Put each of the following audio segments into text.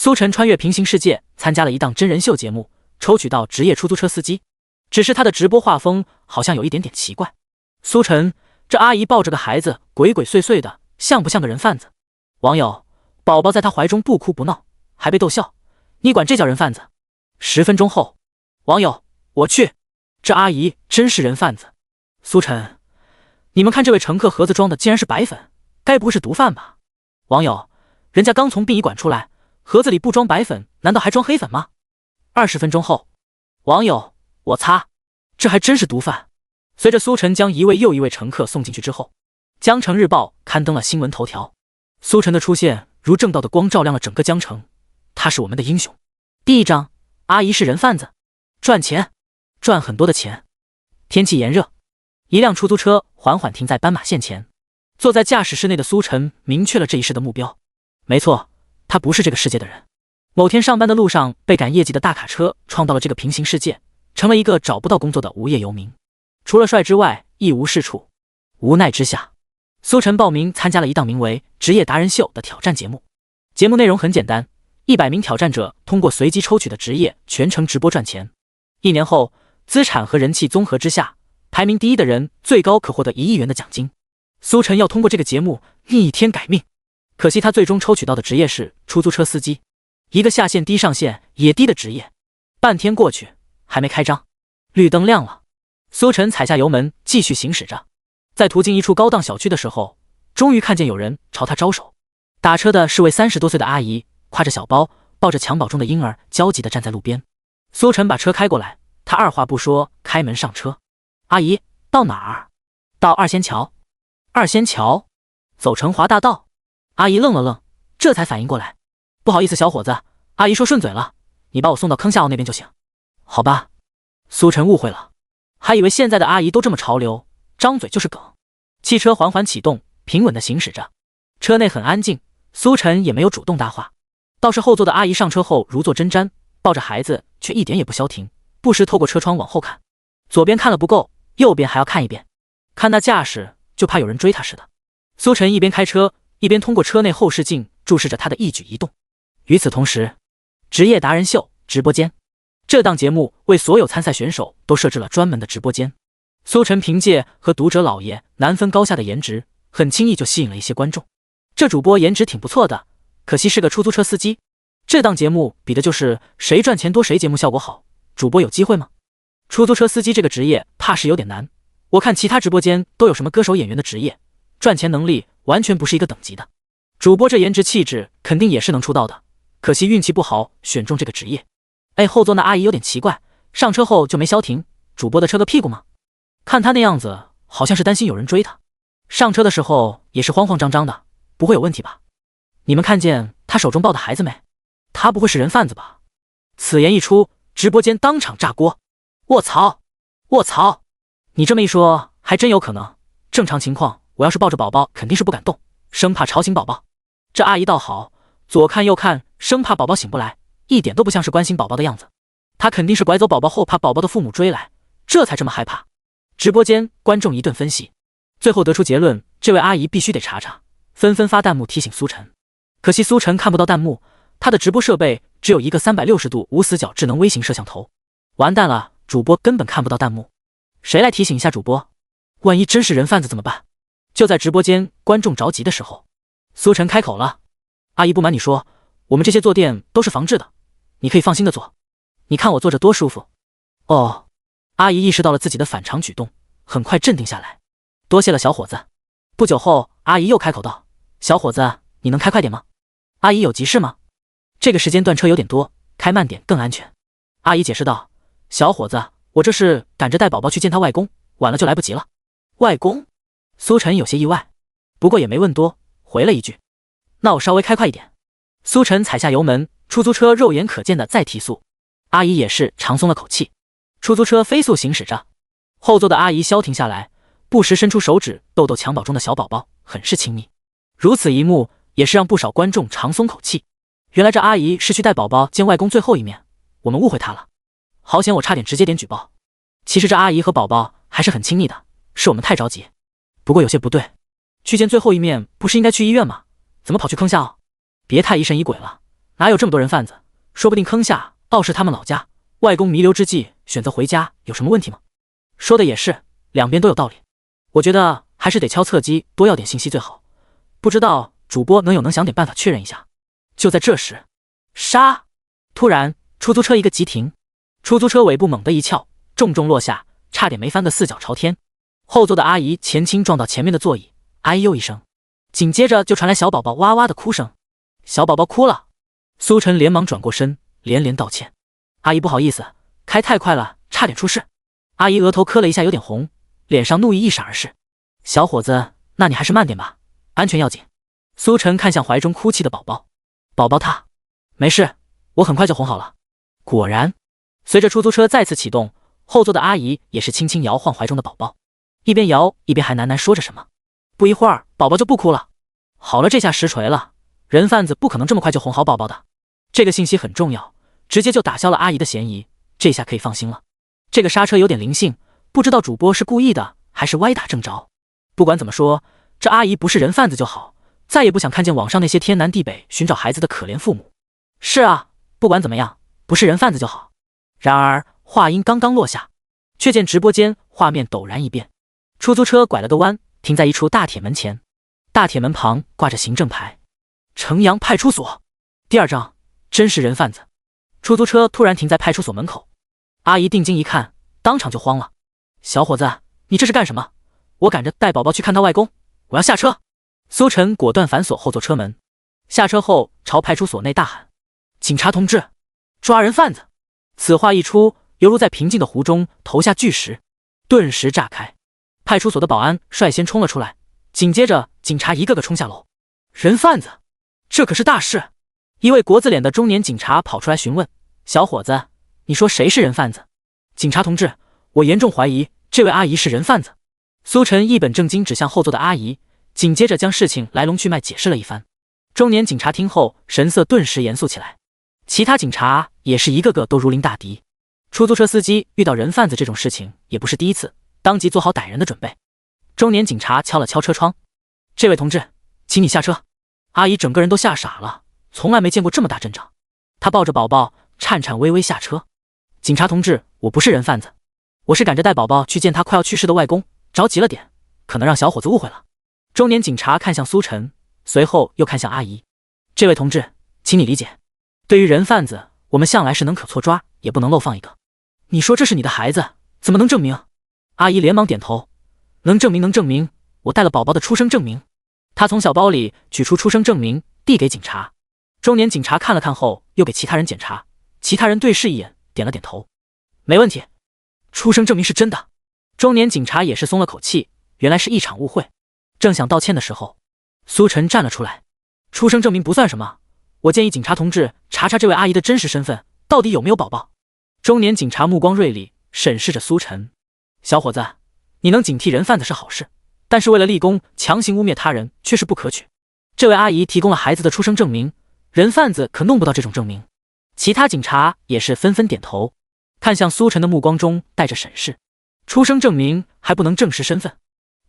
苏晨穿越平行世界，参加了一档真人秀节目，抽取到职业出租车司机。只是他的直播画风好像有一点点奇怪。苏晨，这阿姨抱着个孩子，鬼鬼祟祟的，像不像个人贩子？网友，宝宝在他怀中不哭不闹，还被逗笑，你管这叫人贩子？10分钟后，网友，我去，这阿姨真是人贩子。苏晨，你们看这位乘客盒子装的竟然是白粉，该不会是毒贩吧？网友，人家刚从殡仪馆出来，盒子里不装白粉，难道还装黑粉吗？20分钟后，网友，我擦，这还真是毒贩。随着苏晨将一位又一位乘客送进去之后，江城日报刊登了新闻头条。苏晨的出现如正道的光照亮了整个江城，他是我们的英雄。第一章，阿姨是人贩子，赚钱，赚很多的钱。天气炎热，一辆出租车缓缓停在斑马线前，坐在驾驶室内的苏晨明确了这一世的目标。没错，他不是这个世界的人。某天上班的路上，被赶业绩的大卡车撞到了这个平行世界，成了一个找不到工作的无业游民，除了帅之外一无是处。无奈之下，苏晨报名参加了一档名为职业达人秀的挑战节目。节目内容很简单，100名挑战者通过随机抽取的职业全程直播赚钱。1年后，资产和人气综合之下，排名第一的人最高可获得1亿元的奖金。苏晨要通过这个节目逆天改命，可惜他最终抽取到的职业是出租车司机，一个下线低上线也低的职业。半天过去，还没开张，绿灯亮了，苏晨踩下油门继续行驶着。在途经一处高档小区的时候，终于看见有人朝他招手。打车的是位30多岁的阿姨，挎着小包，抱着襁褓中的婴儿，焦急地站在路边。苏晨把车开过来，他二话不说开门上车。阿姨，到哪儿？到二仙桥。二仙桥？走成华大道？阿姨愣了愣，这才反应过来，不好意思小伙子，阿姨说顺嘴了，你把我送到坑下坳那边就行。好吧，苏晨误会了，还以为现在的阿姨都这么潮流，张嘴就是梗。汽车缓缓启动，平稳地行驶着，车内很安静，苏晨也没有主动搭话。倒是后座的阿姨上车后如坐针毡，抱着孩子却一点也不消停，不时透过车窗往后看，左边看了不够，右边还要看一遍，看那架势就怕有人追他似的。苏晨一边开车一边通过车内后视镜注视着他的一举一动。与此同时，职业达人秀直播间，这档节目为所有参赛选手都设置了专门的直播间。苏晨凭借和读者老爷难分高下的颜值，很轻易就吸引了一些观众。这主播颜值挺不错的，可惜是个出租车司机。这档节目比的就是谁赚钱多谁节目效果好，主播有机会吗？出租车司机这个职业怕是有点难，我看其他直播间都有什么歌手演员的职业，赚钱能力完全不是一个等级的。主播这颜值气质肯定也是能出道的，可惜运气不好选中这个职业。哎，后座那阿姨有点奇怪，上车后就没消停，主播的车个屁股吗？看他那样子好像是担心有人追他，上车的时候也是慌慌张张的，不会有问题吧？你们看见他手中抱的孩子没？他不会是人贩子吧？此言一出，直播间当场炸锅。卧槽，卧槽，你这么一说还真有可能。正常情况我要是抱着宝宝肯定是不敢动，生怕吵醒宝宝。这阿姨倒好，左看右看，生怕宝宝醒不来，一点都不像是关心宝宝的样子。她肯定是拐走宝宝后怕宝宝的父母追来，这才这么害怕。直播间观众一顿分析，最后得出结论，这位阿姨必须得查查，纷纷发弹幕提醒苏晨。可惜苏晨看不到弹幕，他的直播设备只有一个360度无死角智能微型摄像头。完蛋了，主播根本看不到弹幕，谁来提醒一下主播？万一真是人贩子怎么办？就在直播间观众着急的时候，苏晨开口了：阿姨，不瞒你说，我们这些坐垫都是防震的，你可以放心的坐，你看我坐着多舒服。哦，阿姨意识到了自己的反常举动，很快镇定下来。多谢了小伙子。不久后，阿姨又开口道：小伙子，你能开快点吗？阿姨有急事吗？这个时间段车有点多，开慢点更安全。阿姨解释道：小伙子，我这是赶着带宝宝去见他外公，晚了就来不及了。外公？苏晨有些意外，不过也没问多，回了一句：那我稍微开快一点。苏晨踩下油门，出租车肉眼可见的再提速，阿姨也是长松了口气。出租车飞速行驶着，后座的阿姨消停下来，不时伸出手指逗逗襁褓中的小宝宝，很是亲密。如此一幕也是让不少观众长松口气。原来这阿姨是去带宝宝见外公最后一面，我们误会她了。好险我差点直接点举报。其实这阿姨和宝宝还是很亲密的，是我们太着急。不过有些不对，去见最后一面不是应该去医院吗？怎么跑去坑下哦？别太疑神疑鬼了，哪有这么多人贩子？说不定坑下傲视他们老家，外公弥留之际选择回家，有什么问题吗？说的也是，两边都有道理。我觉得还是得敲侧击，多要点信息最好。不知道主播能想点办法确认一下。就在这时，杀！突然，出租车一个急停，出租车尾部猛地一翘，重重落下，差点没翻个四脚朝天。后座的阿姨前倾撞到前面的座椅，哎呦一声，紧接着就传来小宝宝哇哇的哭声。小宝宝哭了，苏晨连忙转过身，连连道歉：“阿姨不好意思，开太快了，差点出事。”阿姨额头磕了一下，有点红，脸上怒意一闪而逝。小伙子，那你还是慢点吧，安全要紧。苏晨看向怀中哭泣的宝宝，宝宝他没事，我很快就哄好了。果然，随着出租车再次启动，后座的阿姨也是轻轻摇晃怀中的宝宝，一边摇一边还喃喃说着什么。不一会儿，宝宝就不哭了。好了，这下实锤了，人贩子不可能这么快就哄好宝宝的。这个信息很重要，直接就打消了阿姨的嫌疑，这下可以放心了。这个刹车有点灵性，不知道主播是故意的还是歪打正着。不管怎么说，这阿姨不是人贩子就好，再也不想看见网上那些天南地北寻找孩子的可怜父母。是啊，不管怎么样，不是人贩子就好。然而话音刚刚落下，却见直播间画面陡然一变，出租车拐了个弯，停在一处大铁门前，大铁门旁挂着行政牌，城阳派出所。第二章，真是人贩子。出租车突然停在派出所门口，阿姨定睛一看，当场就慌了。小伙子，你这是干什么？我赶着带宝宝去看他外公，我要下车。苏晨果断反锁后座车门，下车后朝派出所内大喊：警察同志，抓人贩子！此话一出，犹如在平静的湖中投下巨石，顿时炸开。派出所的保安率先冲了出来，紧接着警察一个个冲下楼。人贩子，这可是大事！一位国字脸的中年警察跑出来询问：小伙子，你说谁是人贩子？警察同志，我严重怀疑这位阿姨是人贩子。苏晨一本正经指向后座的阿姨，紧接着将事情来龙去脉解释了一番。中年警察听后神色顿时严肃起来，其他警察也是一个个都如临大敌。出租车司机遇到人贩子这种事情也不是第一次，当即做好逮人的准备。中年警察敲了敲车窗：这位同志，请你下车。阿姨整个人都吓傻了，从来没见过这么大阵仗。她抱着宝宝颤颤巍巍下车：警察同志，我不是人贩子，我是赶着带宝宝去见他快要去世的外公，着急了点，可能让小伙子误会了。中年警察看向苏晨，随后又看向阿姨：这位同志，请你理解，对于人贩子，我们向来是能可错抓，也不能漏放一个。你说这是你的孩子，怎么能证明？阿姨连忙点头：能证明，能证明，我带了宝宝的出生证明。她从小包里取出出生证明，递给警察。中年警察看了看后，又给其他人检查，其他人对视一眼，点了点头：没问题，出生证明是真的。中年警察也是松了口气，原来是一场误会。正想道歉的时候，苏晨站了出来：出生证明不算什么，我建议警察同志查查这位阿姨的真实身份，到底有没有宝宝。中年警察目光锐利，审视着苏晨：小伙子，你能警惕人贩子是好事，但是为了立功强行污蔑他人却是不可取。这位阿姨提供了孩子的出生证明，人贩子可弄不到这种证明。其他警察也是纷纷点头，看向苏晨的目光中带着审视。出生证明还不能证实身份，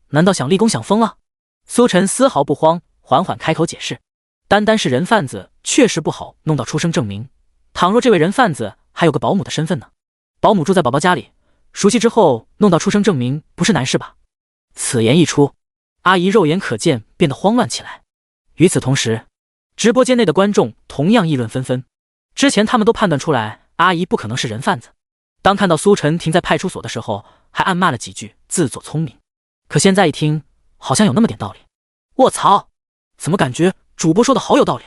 难道想立功想疯了？苏晨丝毫不慌，缓缓开口解释：单单是人贩子确实不好弄到出生证明，倘若这位人贩子还有个保姆的身份呢？保姆住在宝宝家里，熟悉之后弄到出生证明不是难事吧？此言一出，阿姨肉眼可见变得慌乱起来。与此同时，直播间内的观众同样议论纷纷。之前他们都判断出来阿姨不可能是人贩子，当看到苏晨停在派出所的时候，还暗骂了几句自作聪明。可现在一听，好像有那么点道理。卧槽，怎么感觉主播说的好有道理？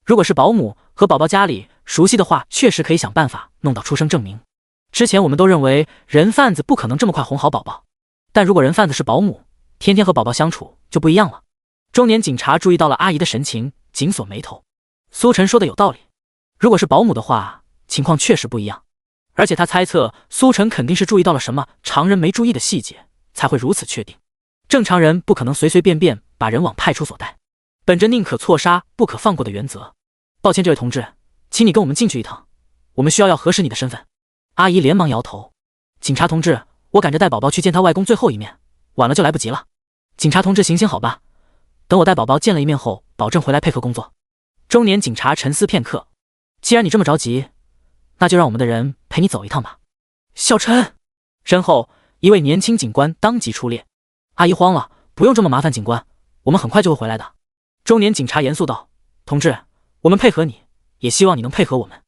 如果是保姆和宝宝家里熟悉的话，确实可以想办法弄到出生证明。之前我们都认为人贩子不可能这么快哄好宝宝，但如果人贩子是保姆，天天和宝宝相处就不一样了。中年警察注意到了阿姨的神情，紧锁眉头。苏晨说的有道理，如果是保姆的话，情况确实不一样。而且他猜测苏晨肯定是注意到了什么常人没注意的细节，才会如此确定。正常人不可能随随便便把人往派出所带，本着宁可错杀不可放过的原则。抱歉，这位同志，请你跟我们进去一趟，我们需要核实你的身份。阿姨连忙摇头：警察同志，我赶着带宝宝去见他外公最后一面，晚了就来不及了。警察同志，行好吧，等我带宝宝见了一面后，保证回来配合工作。中年警察沉思片刻，既然你这么着急，那就让我们的人陪你走一趟吧。小陈，身后一位年轻警官当即出列。阿姨慌了，不用这么麻烦警官，我们很快就会回来的。中年警察严肃道：同志，我们配合你，也希望你能配合我们。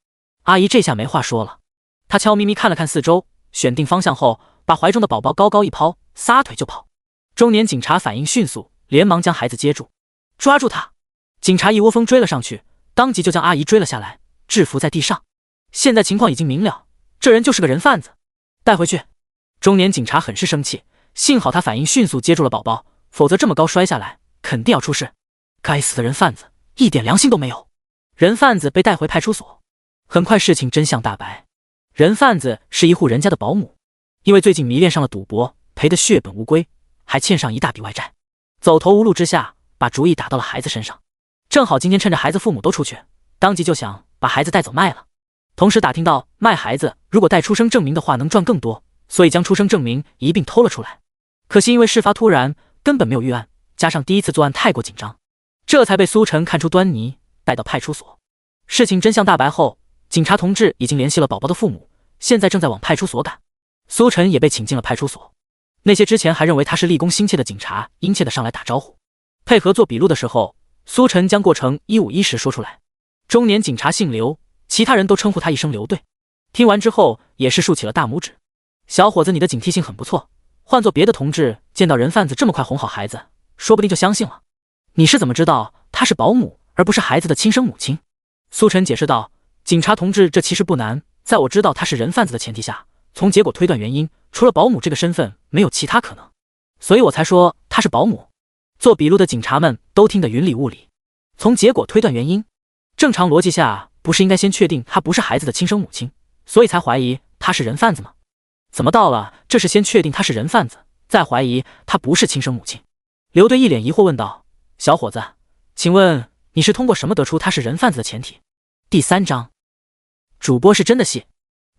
阿姨这下没话说了，她悄咪咪看了看四周，选定方向后，把怀中的宝宝高高一抛，撒腿就跑。中年警察反应迅速，连忙将孩子接住。抓住他！警察一窝蜂追了上去，当即就将阿姨追了下来，制服在地上。现在情况已经明了，这人就是个人贩子，带回去。中年警察很是生气，幸好他反应迅速接住了宝宝，否则这么高摔下来肯定要出事。该死的人贩子，一点良心都没有。人贩子被带回派出所，很快事情真相大白。人贩子是一户人家的保姆，因为最近迷恋上了赌博，赔得血本无归，还欠上一大笔外债，走投无路之下，把主意打到了孩子身上。正好今天趁着孩子父母都出去，当即就想把孩子带走卖了。同时打听到卖孩子如果带出生证明的话能赚更多，所以将出生证明一并偷了出来。可惜因为事发突然，根本没有预案，加上第一次作案太过紧张，这才被苏晨看出端倪，带到派出所。事情真相大白后，警察同志已经联系了宝宝的父母，现在正在往派出所赶。苏晨也被请进了派出所。那些之前还认为他是立功心切的警察殷切地上来打招呼，配合做笔录的时候，苏晨将过程一五一十说出来。中年警察姓刘，其他人都称呼他一声刘队。听完之后也是竖起了大拇指。小伙子，你的警惕性很不错，换做别的同志见到人贩子这么快哄好孩子，说不定就相信了。你是怎么知道他是保姆而不是孩子的亲生母亲？苏晨解释道，警察同志，这其实不难，在我知道他是人贩子的前提下，从结果推断原因，除了保姆这个身份没有其他可能，所以我才说他是保姆。做笔录的警察们都听得云里雾里。从结果推断原因，正常逻辑下不是应该先确定他不是孩子的亲生母亲，所以才怀疑他是人贩子吗？怎么到了这是先确定他是人贩子，再怀疑他不是亲生母亲？刘队一脸疑惑问道，小伙子，请问你是通过什么得出他是人贩子的前提？第3章，主播是真的戏。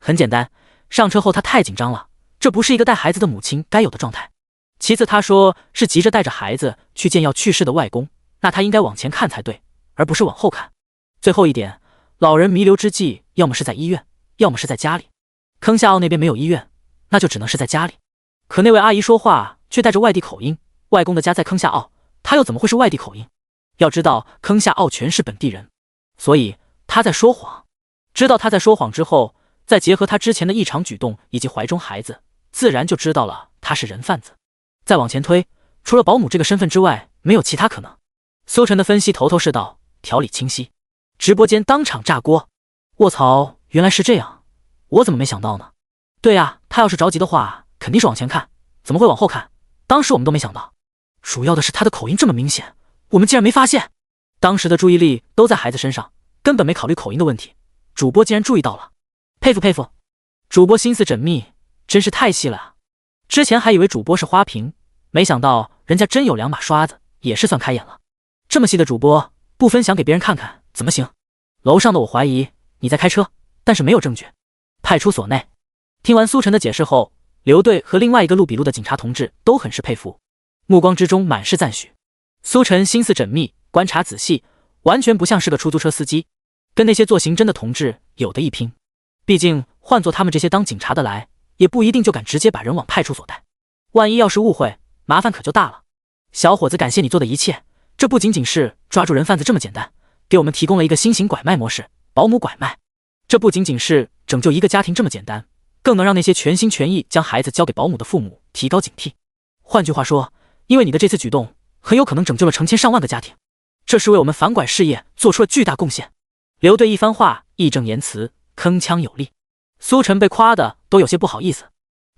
很简单，上车后他太紧张了，这不是一个带孩子的母亲该有的状态。其次他说是急着带着孩子去见要去世的外公，那他应该往前看才对，而不是往后看。最后一点，老人弥留之际要么是在医院，要么是在家里。坑下坳那边没有医院，那就只能是在家里。可那位阿姨说话却带着外地口音，外公的家在坑下坳，他又怎么会是外地口音？要知道坑下坳全是本地人，所以他在说谎。知道他在说谎之后，再结合他之前的异常举动以及怀中孩子，自然就知道了他是人贩子。再往前推，除了保姆这个身份之外，没有其他可能。苏晨的分析头头是道，条理清晰。直播间当场炸锅。卧槽，原来是这样，我怎么没想到呢？对啊，他要是着急的话，肯定是往前看，怎么会往后看？当时我们都没想到。主要的是他的口音这么明显，我们竟然没发现。当时的注意力都在孩子身上，根本没考虑口音的问题。主播竟然注意到了，佩服佩服。主播心思缜密，真是太细了啊！之前还以为主播是花瓶，没想到人家真有2把刷子，也是算开眼了。这么细的主播，不分享给别人看看怎么行？楼上的我怀疑你在开车，但是没有证据。派出所内，听完苏晨的解释后，刘队和另外一个录笔录的警察同志都很是佩服，目光之中满是赞许。苏晨心思缜密，观察仔细，完全不像是个出租车司机，跟那些做刑侦的同志有的一拼。毕竟换做他们这些当警察的来，也不一定就敢直接把人往派出所带，万一要是误会，麻烦可就大了。小伙子，感谢你做的一切，这不仅仅是抓住人贩子这么简单，给我们提供了一个新型拐卖模式，保姆拐卖。这不仅仅是拯救一个家庭这么简单，更能让那些全心全意将孩子交给保姆的父母提高警惕。换句话说，因为你的这次举动，很有可能拯救了成千上万个家庭，这是为我们反拐事业做出了巨大贡献。刘队一番话义正言辞，铿锵有力。苏晨被夸的都有些不好意思。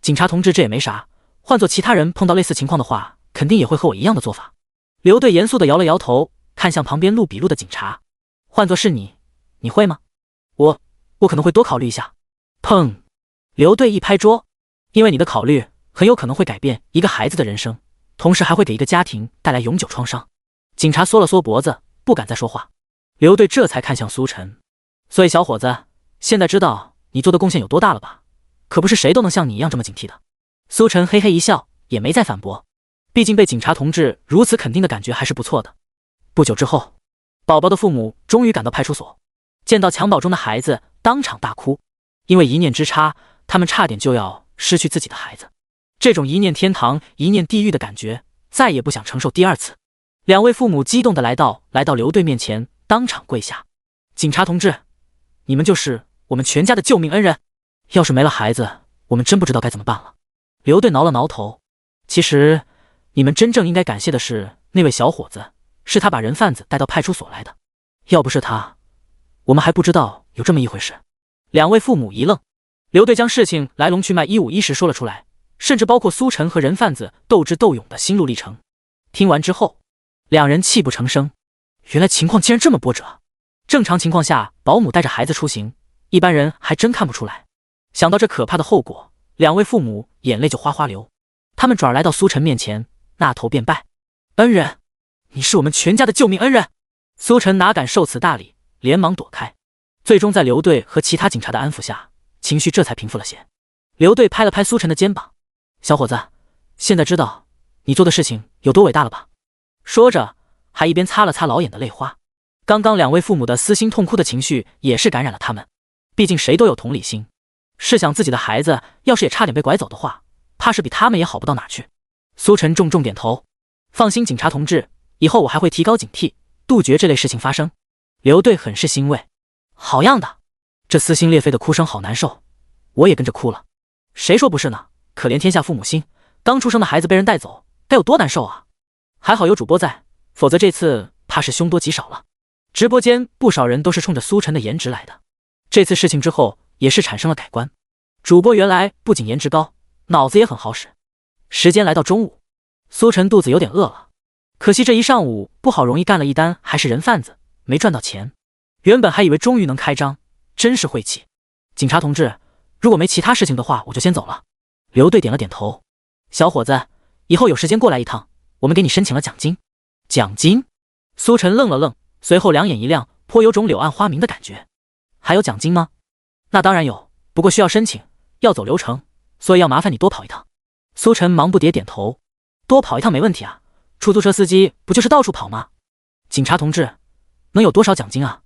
警察同志，这也没啥，换做其他人碰到类似情况的话，肯定也会和我一样的做法。刘队严肃地摇了摇头，看向旁边录笔录的警察，换作是你，你会吗？我可能会多考虑一下。砰！刘队一拍桌，因为你的考虑很有可能会改变一个孩子的人生，同时还会给一个家庭带来永久创伤。警察缩了缩脖子，不敢再说话。刘队这才看向苏晨，所以小伙子，现在知道你做的贡献有多大了吧？可不是谁都能像你一样这么警惕的。苏晨嘿嘿一笑，也没再反驳，毕竟被警察同志如此肯定的感觉还是不错的。不久之后，宝宝的父母终于赶到派出所。见到襁褓中的孩子，当场大哭，因为一念之差，他们差点就要失去自己的孩子。这种一念天堂一念地狱的感觉，再也不想承受第二次。两位父母激动地来到刘队面前，当场跪下：“警察同志，你们就是我们全家的救命恩人，要是没了孩子，我们真不知道该怎么办了。”刘队挠了挠头：“其实，你们真正应该感谢的是那位小伙子，是他把人贩子带到派出所来的，要不是他，我们还不知道有这么一回事。”两位父母一愣，刘队将事情来龙去脉一五一十说了出来，甚至包括苏晨和人贩子斗智斗勇的心路历程。听完之后，两人泣不成声，原来情况竟然这么波折。正常情况下，保姆带着孩子出行，一般人还真看不出来。想到这可怕的后果，两位父母眼泪就哗哗流。他们转而来到苏晨面前，那头便拜：“恩人，你是我们全家的救命恩人。”苏晨哪敢受此大礼，连忙躲开。最终在刘队和其他警察的安抚下，情绪这才平复了些。刘队拍了拍苏晨的肩膀：“小伙子，现在知道你做的事情有多伟大了吧？”说着，还一边擦了擦老眼的泪花。刚刚两位父母的撕心痛哭的情绪也是感染了他们，毕竟谁都有同理心。试想自己的孩子要是也差点被拐走的话，怕是比他们也好不到哪去。苏晨重重点头：“放心，警察同志，以后我还会提高警惕，杜绝这类事情发生。”刘队很是欣慰：“好样的，这撕心裂肺的哭声好难受，我也跟着哭了。谁说不是呢？可怜天下父母心，刚出生的孩子被人带走，该有多难受啊！还好有主播在，否则这次怕是凶多吉少了。”直播间不少人都是冲着苏晨的颜值来的，这次事情之后也是产生了改观。主播原来不仅颜值高，脑子也很好使。时间来到中午，苏晨肚子有点饿了，可惜这一上午不好容易干了一单还是人贩子，没赚到钱。原本还以为终于能开张，真是晦气。警察同志，如果没其他事情的话，我就先走了。刘队点了点头：“小伙子，以后有时间过来一趟，我们给你申请了奖金。”奖金？苏晨愣了愣，随后两眼一亮，颇有种柳暗花明的感觉。还有奖金吗？那当然有，不过需要申请，要走流程，所以要麻烦你多跑一趟。苏晨忙不迭点头：“多跑一趟没问题啊，出租车司机不就是到处跑吗？”警察同志，能有多少奖金啊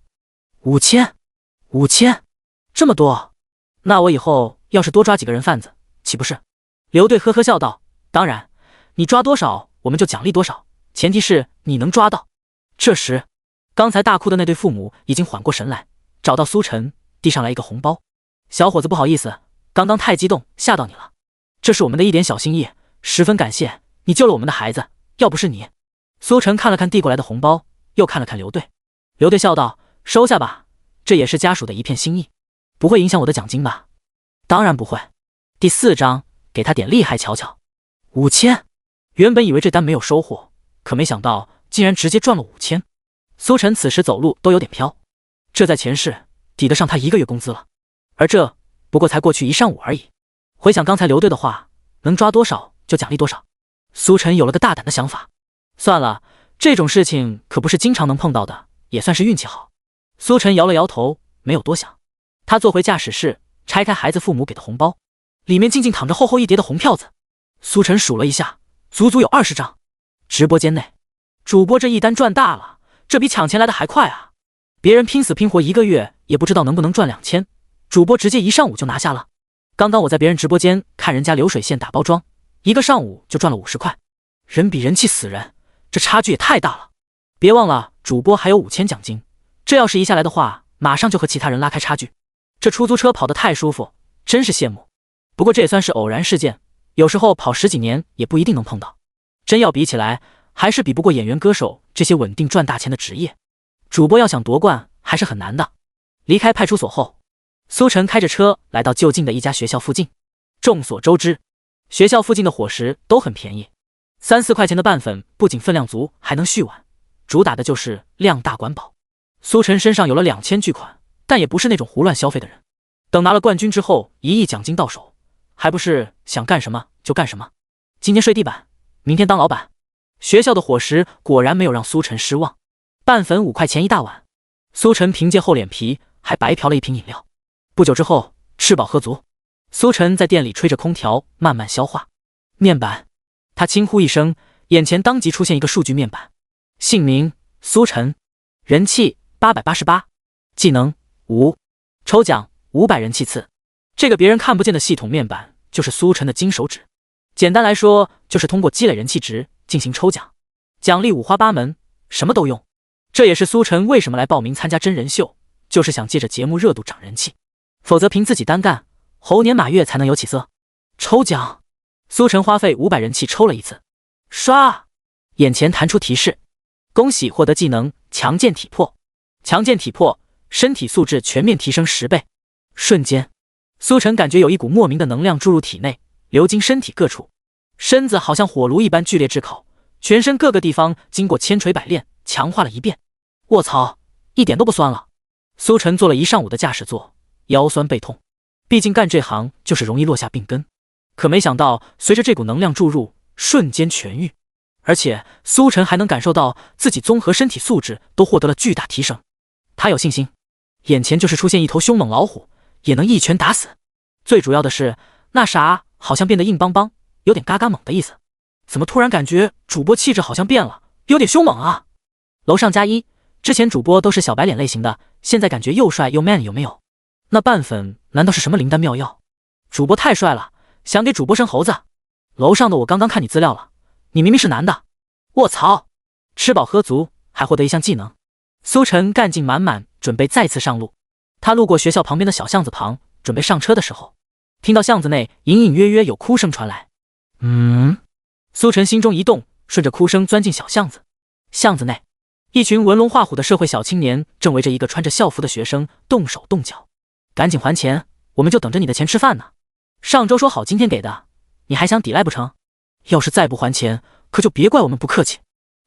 ？5000，这么多？那我以后要是多抓几个人贩子，岂不是？刘队呵呵笑道：“当然，你抓多少我们就奖励多少，前提是你能抓到。”这时，刚才大哭的那对父母已经缓过神来，找到苏晨，递上来一个红包：“小伙子，不好意思，刚刚太激动，吓到你了。这是我们的一点小心意，十分感谢你救了我们的孩子，要不是你……”苏晨看了看递过来的红包，又看了看刘队。刘队笑道：“收下吧，这也是家属的一片心意，不会影响我的奖金吧？”“当然不会。”第4章，给他点厉害瞧瞧。5000，原本以为这单没有收获，可没想到竟然直接赚了5000。苏晨此时走路都有点飘，这在前世抵得上他1个月工资了，而这不过才过去1上午而已。回想刚才刘队的话，能抓多少就奖励多少。苏晨有了个大胆的想法，算了，这种事情可不是经常能碰到的，也算是运气好。苏晨摇了摇头，没有多想。他坐回驾驶室，拆开孩子父母给的红包，里面静静躺着厚厚一叠的红票子。苏晨数了一下，足足有20张。直播间内，主播这一单赚大了，这比抢钱来的还快啊！别人拼死拼活1个月也不知道能不能赚2000，主播直接1上午就拿下了。刚刚我在别人直播间看人家流水线打包装，1个上午就赚了50块，人比人气死人，这差距也太大了。别忘了主播还有5000奖金，这要是一下来的话，马上就和其他人拉开差距。这出租车跑得太舒服，真是羡慕。不过这也算是偶然事件，有时候跑10几年也不一定能碰到。真要比起来，还是比不过演员歌手这些稳定赚大钱的职业。主播要想夺冠还是很难的。离开派出所后，苏晨开着车来到就近的一家学校附近。众所周知，学校附近的伙食都很便宜，3、4块钱的拌粉不仅分量足，还能续碗，主打的就是量大管饱。苏晨身上有了2000巨款，但也不是那种胡乱消费的人。等拿了冠军之后，1亿奖金到手，还不是想干什么就干什么。今天睡地板，明天当老板。学校的伙食果然没有让苏晨失望，拌粉5块钱1大碗。苏晨凭借厚脸皮，还白嫖了一瓶饮料。不久之后，吃饱喝足，苏晨在店里吹着空调，慢慢消化。面板，他轻呼一声，眼前当即出现一个数据面板，姓名苏晨，人气888，技能5抽奖500人气次。这个别人看不见的系统面板就是苏晨的金手指，简单来说就是通过积累人气值进行抽奖，奖励五花八门，什么都用。这也是苏晨为什么来报名参加真人秀，就是想借着节目热度涨人气，否则凭自己单干，猴年马月才能有起色。抽奖，苏晨花费500人气抽了一次，刷，眼前弹出提示，恭喜获得技能强健体魄。强健体魄，身体素质全面提升10倍。瞬间，苏晨感觉有一股莫名的能量注入体内，流经身体各处，身子好像火炉一般剧烈炙烤，全身各个地方经过千锤百炼强化了一遍。卧槽，一点都不酸了。苏晨做了一上午的驾驶座，腰酸背痛，毕竟干这行就是容易落下病根。可没想到随着这股能量注入，瞬间痊愈，而且苏晨还能感受到自己综合身体素质都获得了巨大提升。他有信心，眼前就是出现一头凶猛老虎，也能一拳打死。最主要的是，那啥好像变得硬邦邦，有点嘎嘎猛的意思。怎么突然感觉主播气质好像变了，有点凶猛啊？楼上加1，之前主播都是小白脸类型的，现在感觉又帅又 man， 有没有？那拌粉难道是什么灵丹妙药？主播太帅了，想给主播生猴子。楼上的我刚刚看你资料了，你明明是男的。卧槽，吃饱喝足还获得一项技能。苏晨干劲满满，准备再次上路。他路过学校旁边的小巷子旁，准备上车的时候，听到巷子内隐隐约约有哭声传来。苏晨心中一动，顺着哭声钻进小巷子。巷子内，一群纹龙画虎的社会小青年正围着一个穿着校服的学生动手动脚。赶紧还钱，我们就等着你的钱吃饭呢。上周说好今天给的，你还想抵赖不成？要是再不还钱，可就别怪我们不客气。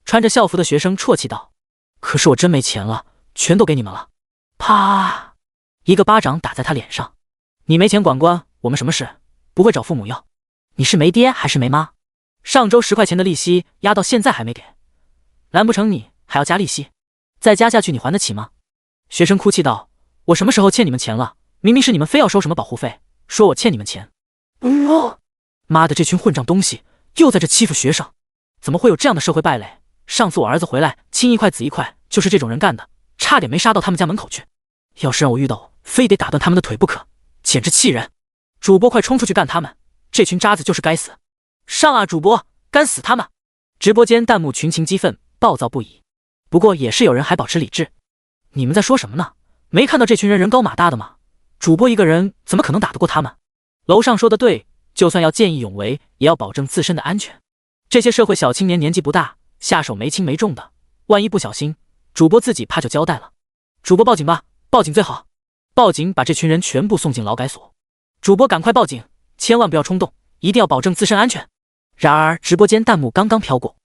穿着校服的学生啜泣道。可是我真没钱了，全都给你们了。啪，一个巴掌打在他脸上。你没钱管我们什么事？不会找父母要？你是没爹还是没妈？上周10块钱的利息压到现在还没给，难不成你还要加利息？再加下去你还得起吗？学生哭泣道。我什么时候欠你们钱了？明明是你们非要收什么保护费，说我欠你们钱。妈的，这群混账东西又在这欺负学生，怎么会有这样的社会败类？上次我儿子回来青一块紫一块，就是这种人干的，差点没杀到他们家门口去。要是让我遇到，非得打断他们的腿不可，简直气人。主播快冲出去干他们，这群渣子就是该死。上啊主播，干死他们！直播间弹幕群情激愤，暴躁不已。不过也是有人还保持理智。你们在说什么呢？没看到这群人人高马大的吗？主播一个人怎么可能打得过他们？楼上说的对，就算要见义勇为，也要保证自身的安全。这些社会小青年年纪不大，下手没轻没重的，万一不小心，主播自己怕就交代了。主播报警吧，报警最好。报警把这群人全部送进劳改所。主播赶快报警，千万不要冲动，一定要保证自身安全。然而直播间弹幕刚刚飘过，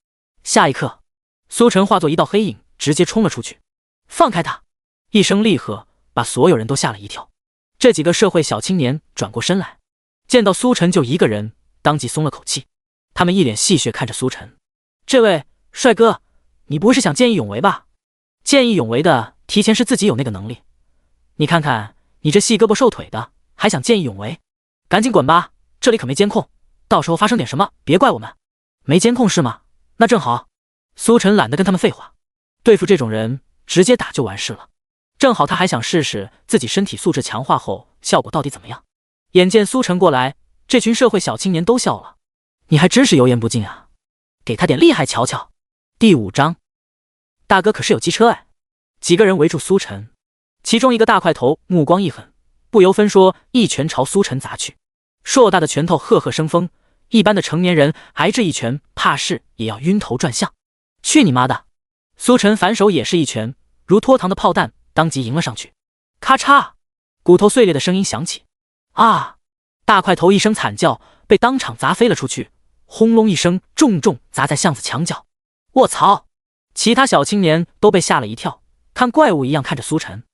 下一刻，苏晨化作一道黑影，直接冲了出去。放开他！一声厉喝，把所有人都吓了一跳。这几个社会小青年转过身来，见到苏晨就一个人，当即松了口气。他们一脸戏谑看着苏晨。这位帅哥，你不会是想见义勇为吧？见义勇为的提前是自己有那个能力。你看看你这细胳膊瘦腿的，还想见义勇为？赶紧滚吧，这里可没监控，到时候发生点什么别怪我们。没监控是吗？那正好。苏晨懒得跟他们废话，对付这种人直接打就完事了。正好他还想试试自己身体素质强化后效果到底怎么样。眼见苏晨过来，这群社会小青年都笑了。你还真是油盐不进啊，给他点厉害瞧瞧。第5章，大哥可是有机车哎。几个人围住苏晨，其中一个大块头目光一狠，不由分说一拳朝苏晨砸去。硕大的拳头赫赫生风，一般的成年人挨这一拳怕是也要晕头转向。去你妈的！苏晨反手也是一拳，如脱膛的炮弹当即迎了上去。咔嚓，骨头碎裂的声音响起。啊！大块头一声惨叫，被当场砸飞了出去，轰隆一声重重砸在巷子墙角。卧槽！其他小青年都被吓了一跳，看怪物一样看着苏晨。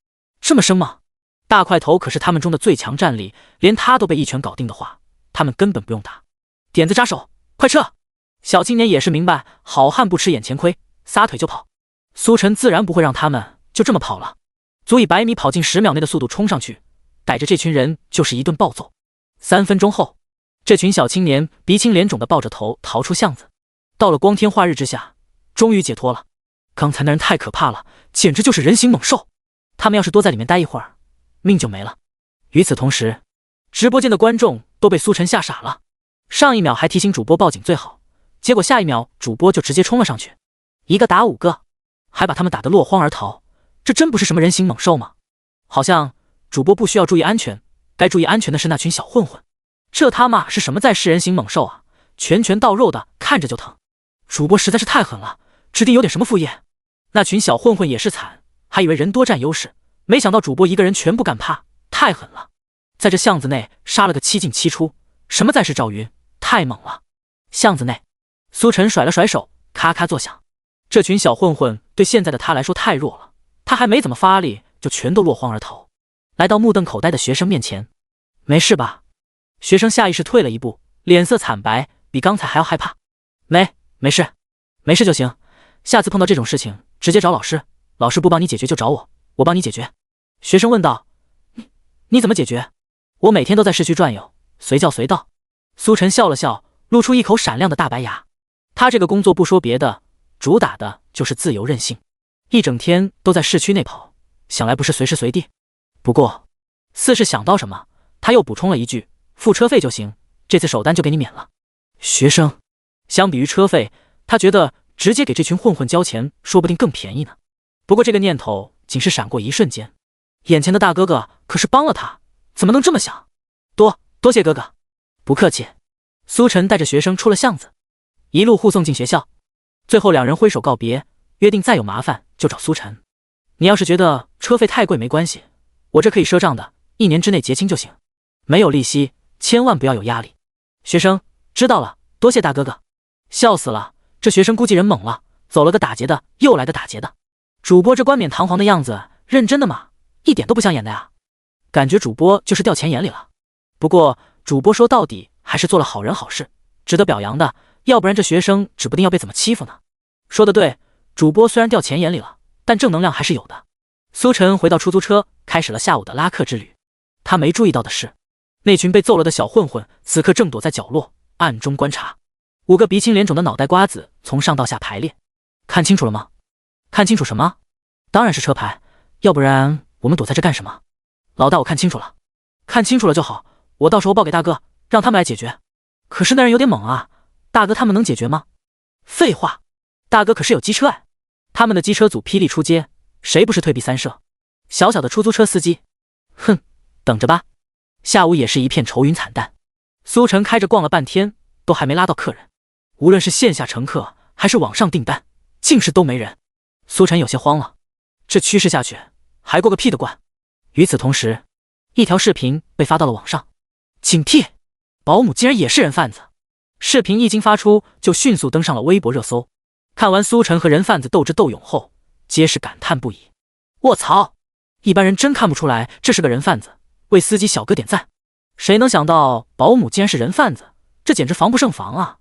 这么生吗？大块头可是他们中的最强战力，连他都被一拳搞定的话，他们根本不用打。点子扎手，快撤！小青年也是明白好汉不吃眼前亏，撒腿就跑。苏晨自然不会让他们就这么跑了，足以100米跑进10秒内的速度冲上去，逮着这群人就是一顿暴揍。3分钟后，这群小青年鼻青脸肿的抱着头逃出巷子，到了光天化日之下，终于解脱了。刚才那人太可怕了，简直就是人形猛兽。他们要是多在里面待一会儿，命就没了。与此同时，直播间的观众都被苏晨吓傻了。上一秒还提醒主播报警最好，结果下一秒主播就直接冲了上去，一个打5个，还把他们打得落荒而逃。这真不是什么人形猛兽吗？好像主播不需要注意安全，该注意安全的是那群小混混。这他妈是什么在世人形猛兽啊？拳拳到肉的，看着就疼。主播实在是太狠了，指定有点什么副业。那群小混混也是惨，还以为人多占优势，没想到主播一个人全部干趴，太狠了。在这巷子内杀了个7进7出，什么在世赵云，太猛了。巷子内，苏晨甩了甩手，咔咔作响。这群小混混对现在的他来说太弱了，他还没怎么发力，就全都落荒而逃。来到目瞪口呆的学生面前，没事吧？学生下意识退了一步，脸色惨白，比刚才还要害怕。没事，没事就行。下次碰到这种事情，直接找老师，老师不帮你解决就找我，我帮你解决。学生问道：你怎么解决？我每天都在市区转悠，随叫随到。苏晨笑了笑，露出一口闪亮的大白牙。他这个工作不说别的，主打的就是自由任性，一整天都在市区内跑，想来不是随时随地。不过似是想到什么，他又补充了一句：付车费就行，这次首单就给你免了。学生相比于车费，他觉得直接给这群混混交钱说不定更便宜呢。不过这个念头仅是闪过一瞬间，眼前的大哥哥可是帮了他，怎么能这么想？多谢哥哥。不客气。苏晨带着学生出了巷子，一路护送进学校。最后两人挥手告别，约定再有麻烦就找苏晨。你要是觉得车费太贵没关系，我这可以赊账的，1年之内结清就行，没有利息，千万不要有压力。学生知道了，多谢大哥哥。笑死了，这学生估计人猛了，走了个打劫的，又来的打劫的。主播这冠冕堂皇的样子，认真的吗？一点都不像演的呀，感觉主播就是掉钱眼里了。不过主播说到底还是做了好人好事，值得表扬的，要不然这学生指不定要被怎么欺负呢。说得对，主播虽然掉钱眼里了，但正能量还是有的。苏晨回到出租车，开始了下午的拉客之旅。他没注意到的是，那群被揍了的小混混此刻正躲在角落暗中观察。5个鼻青脸肿的脑袋瓜子从上到下排列。看清楚了吗？看清楚什么？当然是车牌，要不然我们躲在这干什么？老大，我看清楚了。看清楚了就好，我到时候报给大哥，让他们来解决。可是那人有点猛啊，大哥他们能解决吗？废话，大哥可是有机车哎，他们的机车组霹雳出街，谁不是退避三舍？小小的出租车司机，哼，等着吧。下午也是一片愁云惨淡。苏晨开着逛了半天，都还没拉到客人，无论是线下乘客还是网上订单，竟是都没人。苏晨有些慌了，这趋势下去还过个屁的关。与此同时，一条视频被发到了网上，警惕，保姆竟然也是人贩子。视频一经发出，就迅速登上了微博热搜。看完苏晨和人贩子斗智斗勇后，皆是感叹不已。卧槽，一般人真看不出来这是个人贩子，为司机小哥点赞。谁能想到保姆竟然是人贩子，这简直防不胜防啊。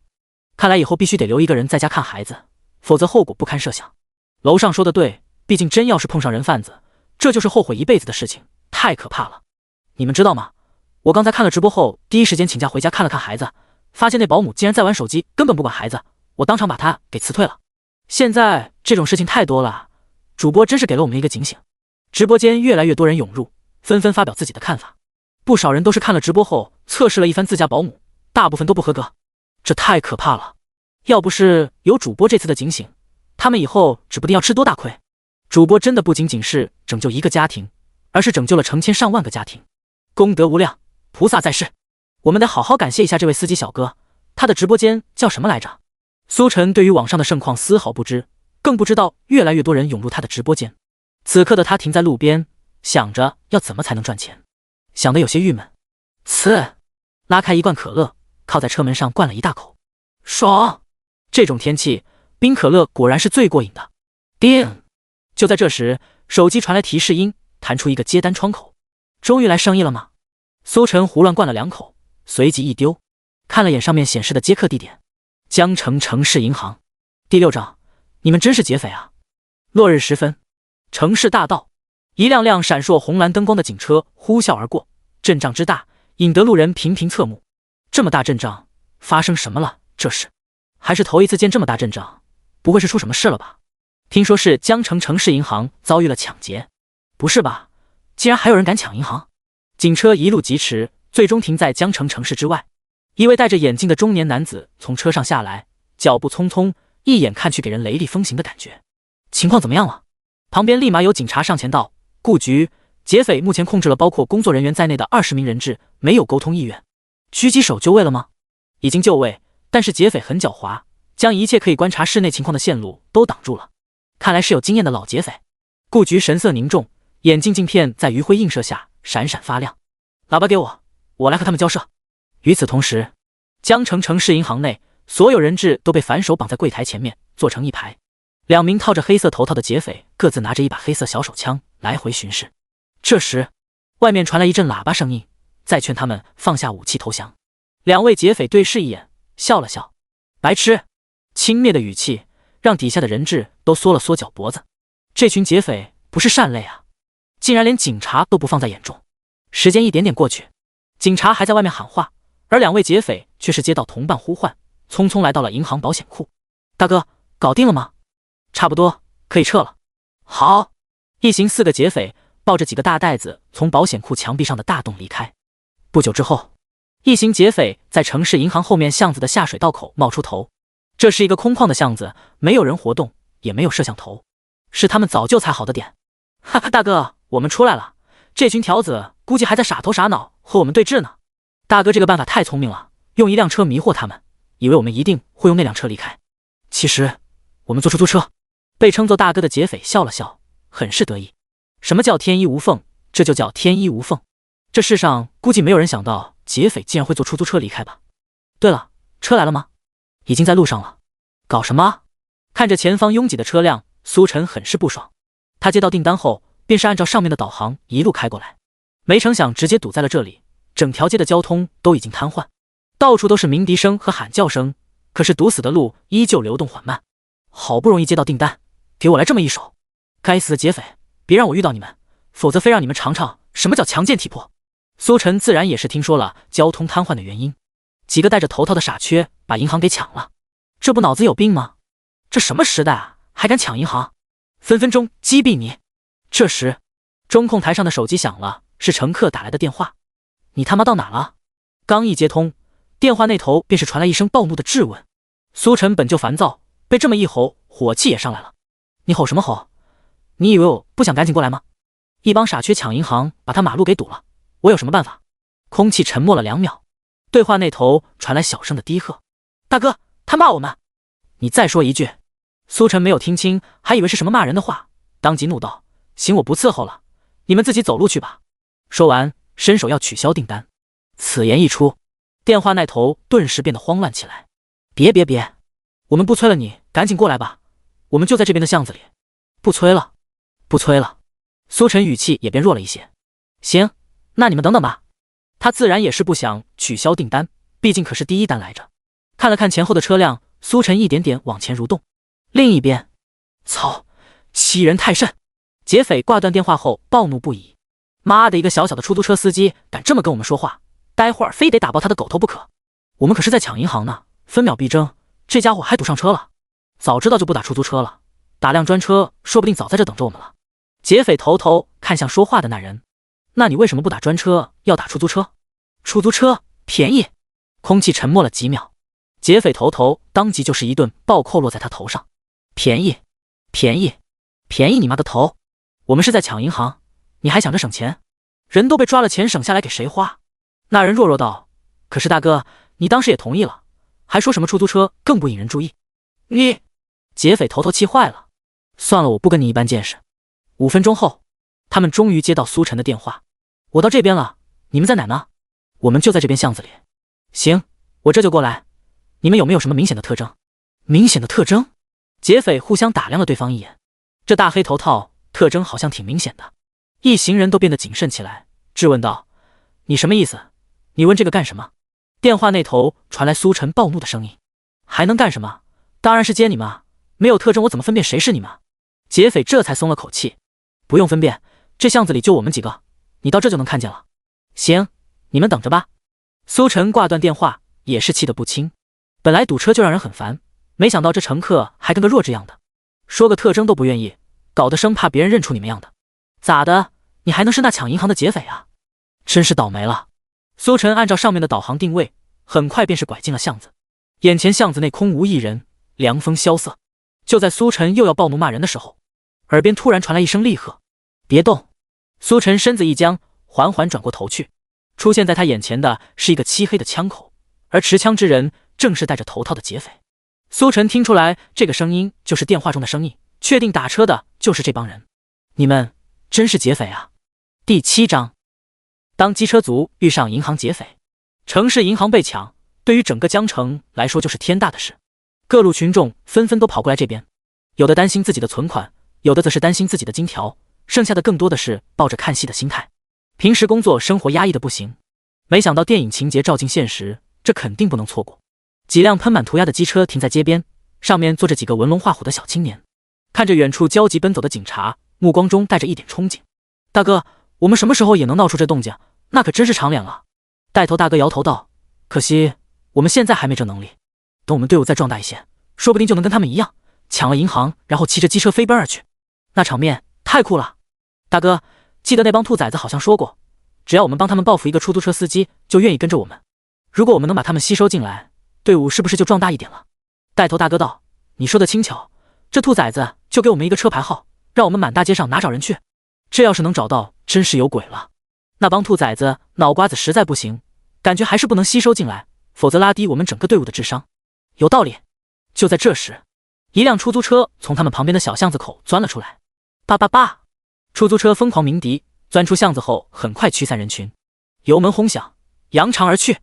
看来以后必须得留一个人在家看孩子，否则后果不堪设想。楼上说的对，毕竟真要是碰上人贩子，这就是后悔一辈子的事情，太可怕了。你们知道吗？我刚才看了直播后，第一时间请假回家看了看孩子，发现那保姆竟然在玩手机，根本不管孩子，我当场把他给辞退了。现在这种事情太多了，主播真是给了我们一个警醒。直播间越来越多人涌入，纷纷发表自己的看法。不少人都是看了直播后测试了一番自家保姆，大部分都不合格，这太可怕了。要不是有主播这次的警醒，他们以后指不定要吃多大亏。主播真的不仅仅是拯救一个家庭，而是拯救了成千上万个家庭，功德无量，菩萨在世。我们得好好感谢一下这位司机小哥，他的直播间叫什么来着？苏晨对于网上的盛况丝毫不知，更不知道越来越多人涌入他的直播间。此刻的他停在路边，想着要怎么才能赚钱，想得有些郁闷。拉开一罐可乐，靠在车门上灌了一大口，爽！这种天气，冰可乐果然是最过瘾的。叮！就在这时，手机传来提示音，弹出一个接单窗口。终于来生意了吗？苏晨胡乱灌了2口，随即一丢，看了眼上面显示的接客地点，江城城市银行。第6章，你们真是劫匪啊！落日时分，城市大道，一辆辆闪烁红蓝灯光的警车呼啸而过，阵仗之大，引得路人频频侧目。这么大阵仗，发生什么了？这是还是头一次见这么大阵仗，不会是出什么事了吧？听说是江城城市银行遭遇了抢劫。不是吧？竟然还有人敢抢银行！警车一路疾驰，最终停在江城城市之外。一位戴着眼镜的中年男子从车上下来，脚步匆匆，一眼看去给人雷厉风行的感觉。情况怎么样了？旁边立马有警察上前道：顾局，劫匪目前控制了包括工作人员在内的20名人质，没有沟通意愿。狙击手就位了吗？已经就位，但是劫匪很狡猾，将一切可以观察室内情况的线路都挡住了。看来是有经验的老劫匪。顾局神色凝重，眼镜镜片在余晖映射下闪闪发亮。喇叭给我，我来和他们交涉。与此同时，江城城市银行内，所有人质都被反手绑在柜台前面，坐成一排。2名套着黑色头套的劫匪各自拿着一把黑色小手枪来回巡视。这时，外面传来一阵喇叭声音，再劝他们放下武器投降。2位劫匪对视一眼，笑了笑。白痴！轻蔑的语气让底下的人质都缩了缩脚脖子。这群劫匪不是善类啊，竟然连警察都不放在眼中。时间一点点过去，警察还在外面喊话，而2位劫匪却是接到同伴呼唤，匆匆来到了银行保险库。大哥，搞定了吗？差不多，可以撤了。好。一行4个劫匪抱着几个大袋子从保险库墙壁上的大洞离开。不久之后，一行劫匪在城市银行后面巷子的下水道口冒出头。这是一个空旷的巷子，没有人活动，也没有摄像头，是他们早就踩好的点。哈哈，大哥，我们出来了。这群条子估计还在傻头傻脑和我们对峙呢。大哥这个办法太聪明了，用一辆车迷惑他们，以为我们一定会用那辆车离开。其实我们坐出租车。被称作大哥的劫匪笑了笑，很是得意。什么叫天衣无缝？这就叫天衣无缝。这世上估计没有人想到劫匪竟然会坐出租车离开吧。对了，车来了吗？已经在路上了。搞什么？看着前方拥挤的车辆，苏晨很是不爽。他接到订单后便是按照上面的导航一路开过来，没成想直接堵在了这里。整条街的交通都已经瘫痪，到处都是鸣笛声和喊叫声，可是堵死的路依旧流动缓慢。好不容易接到订单，给我来这么一手！该死的劫匪，别让我遇到你们，否则非让你们尝尝什么叫强健体魄。苏晨自然也是听说了交通瘫痪的原因，几个戴着头套的傻缺把银行给抢了，这不脑子有病吗？这什么时代啊，还敢抢银行？分分钟击毙你！这时，中控台上的手机响了，是乘客打来的电话。你他妈到哪了？刚一接通，电话那头便是传来一声暴怒的质问。苏晨本就烦躁，被这么一吼，火气也上来了。你吼什么吼？你以为我不想赶紧过来吗？一帮傻缺抢银行，把他马路给堵了，我有什么办法？空气沉默了2秒，对话那头传来小声的低喝：大哥，他骂我们！你再说一句！苏晨没有听清，还以为是什么骂人的话，当即怒道：行，我不伺候了，你们自己走路去吧。说完伸手要取消订单。此言一出，电话那头顿时变得慌乱起来。别，我们不催了你，赶紧过来吧，我们就在这边的巷子里。不催了。苏晨语气也变弱了一些。行，那你们等等吧。他自然也是不想取消订单，毕竟可是第一单来着。看了看前后的车辆，苏晨一点点往前蠕动。另一边，操，欺人太甚！劫匪挂断电话后暴怒不已。妈的，一个小小的出租车司机敢这么跟我们说话，待会儿非得打爆他的狗头不可。我们可是在抢银行呢，分秒必争，这家伙还堵上车了。早知道就不打出租车了，打辆专车说不定早在这等着我们了。劫匪头看向说话的那人，那你为什么不打专车，要打出租车？出租车便宜。空气沉默了几秒，劫匪头当即就是一顿暴扣落在他头上。便宜你妈的头！我们是在抢银行，你还想着省钱？人都被抓了，钱省下来给谁花？那人弱道：可是大哥，你当时也同意了，还说什么出租车更不引人注意。你！劫匪头气坏了。算了，我不跟你一般见识。5分钟后，他们终于接到苏晨的电话。我到这边了，你们在哪呢？我们就在这边巷子里。行，我这就过来。你们有没有什么明显的特征？明显的特征？劫匪互相打量了对方一眼。这大黑头套特征好像挺明显的。一行人都变得谨慎起来，质问道：你什么意思？你问这个干什么？电话那头传来苏晨暴怒的声音：还能干什么？当然是接你们啊！没有特征我怎么分辨谁是你们？劫匪这才松了口气。不用分辨，这巷子里就我们几个，你到这就能看见了。行，你们等着吧。苏晨挂断电话，也是气得不轻。本来堵车就让人很烦，没想到这乘客还跟个弱智样的，说个特征都不愿意，搞得生怕别人认出你们样的。咋的？你还能是那抢银行的劫匪啊？真是倒霉了。苏晨按照上面的导航定位，很快便是拐进了巷子。眼前巷子内空无一人，凉风萧瑟。就在苏晨又要暴怒骂人的时候，耳边突然传来一声厉喝：“别动！”苏晨身子一僵，缓缓转过头去，出现在他眼前的是一个漆黑的枪口，而持枪之人正是戴着头套的劫匪。苏晨听出来这个声音就是电话中的声音，确定打车的就是这帮人。你们真是劫匪啊！第7章，当机车族遇上银行劫匪，城市银行被抢，对于整个江城来说就是天大的事。各路群众纷纷都跑过来这边，有的担心自己的存款，有的则是担心自己的金条，剩下的更多的是抱着看戏的心态。平时工作生活压抑的不行，没想到电影情节照进现实，这肯定不能错过。几辆喷满涂鸦的机车停在街边，上面坐着几个纹龙画虎的小青年，看着远处焦急奔走的警察，目光中带着一点憧憬。大哥，我们什么时候也能闹出这动静，那可真是长脸了。带头大哥摇头道，可惜我们现在还没这能力，等我们队伍再壮大一些，说不定就能跟他们一样，抢了银行，然后骑着机车飞奔而去，那场面太酷了。大哥，记得那帮兔崽子好像说过，只要我们帮他们报复一个出租车司机，就愿意跟着我们。如果我们能把他们吸收进来，队伍是不是就壮大一点了？带头大哥道，你说的轻巧，这兔崽子就给我们一个车牌号，让我们满大街上哪找人去？这要是能找到，真是有鬼了。那帮兔崽子脑瓜子实在不行，感觉还是不能吸收进来，否则拉低我们整个队伍的智商。有道理。就在这时，一辆出租车从他们旁边的小巷子口钻了出来。叭叭叭！出租车疯狂鸣笛，钻出巷子后很快驱散人群，油门轰响，扬长而去。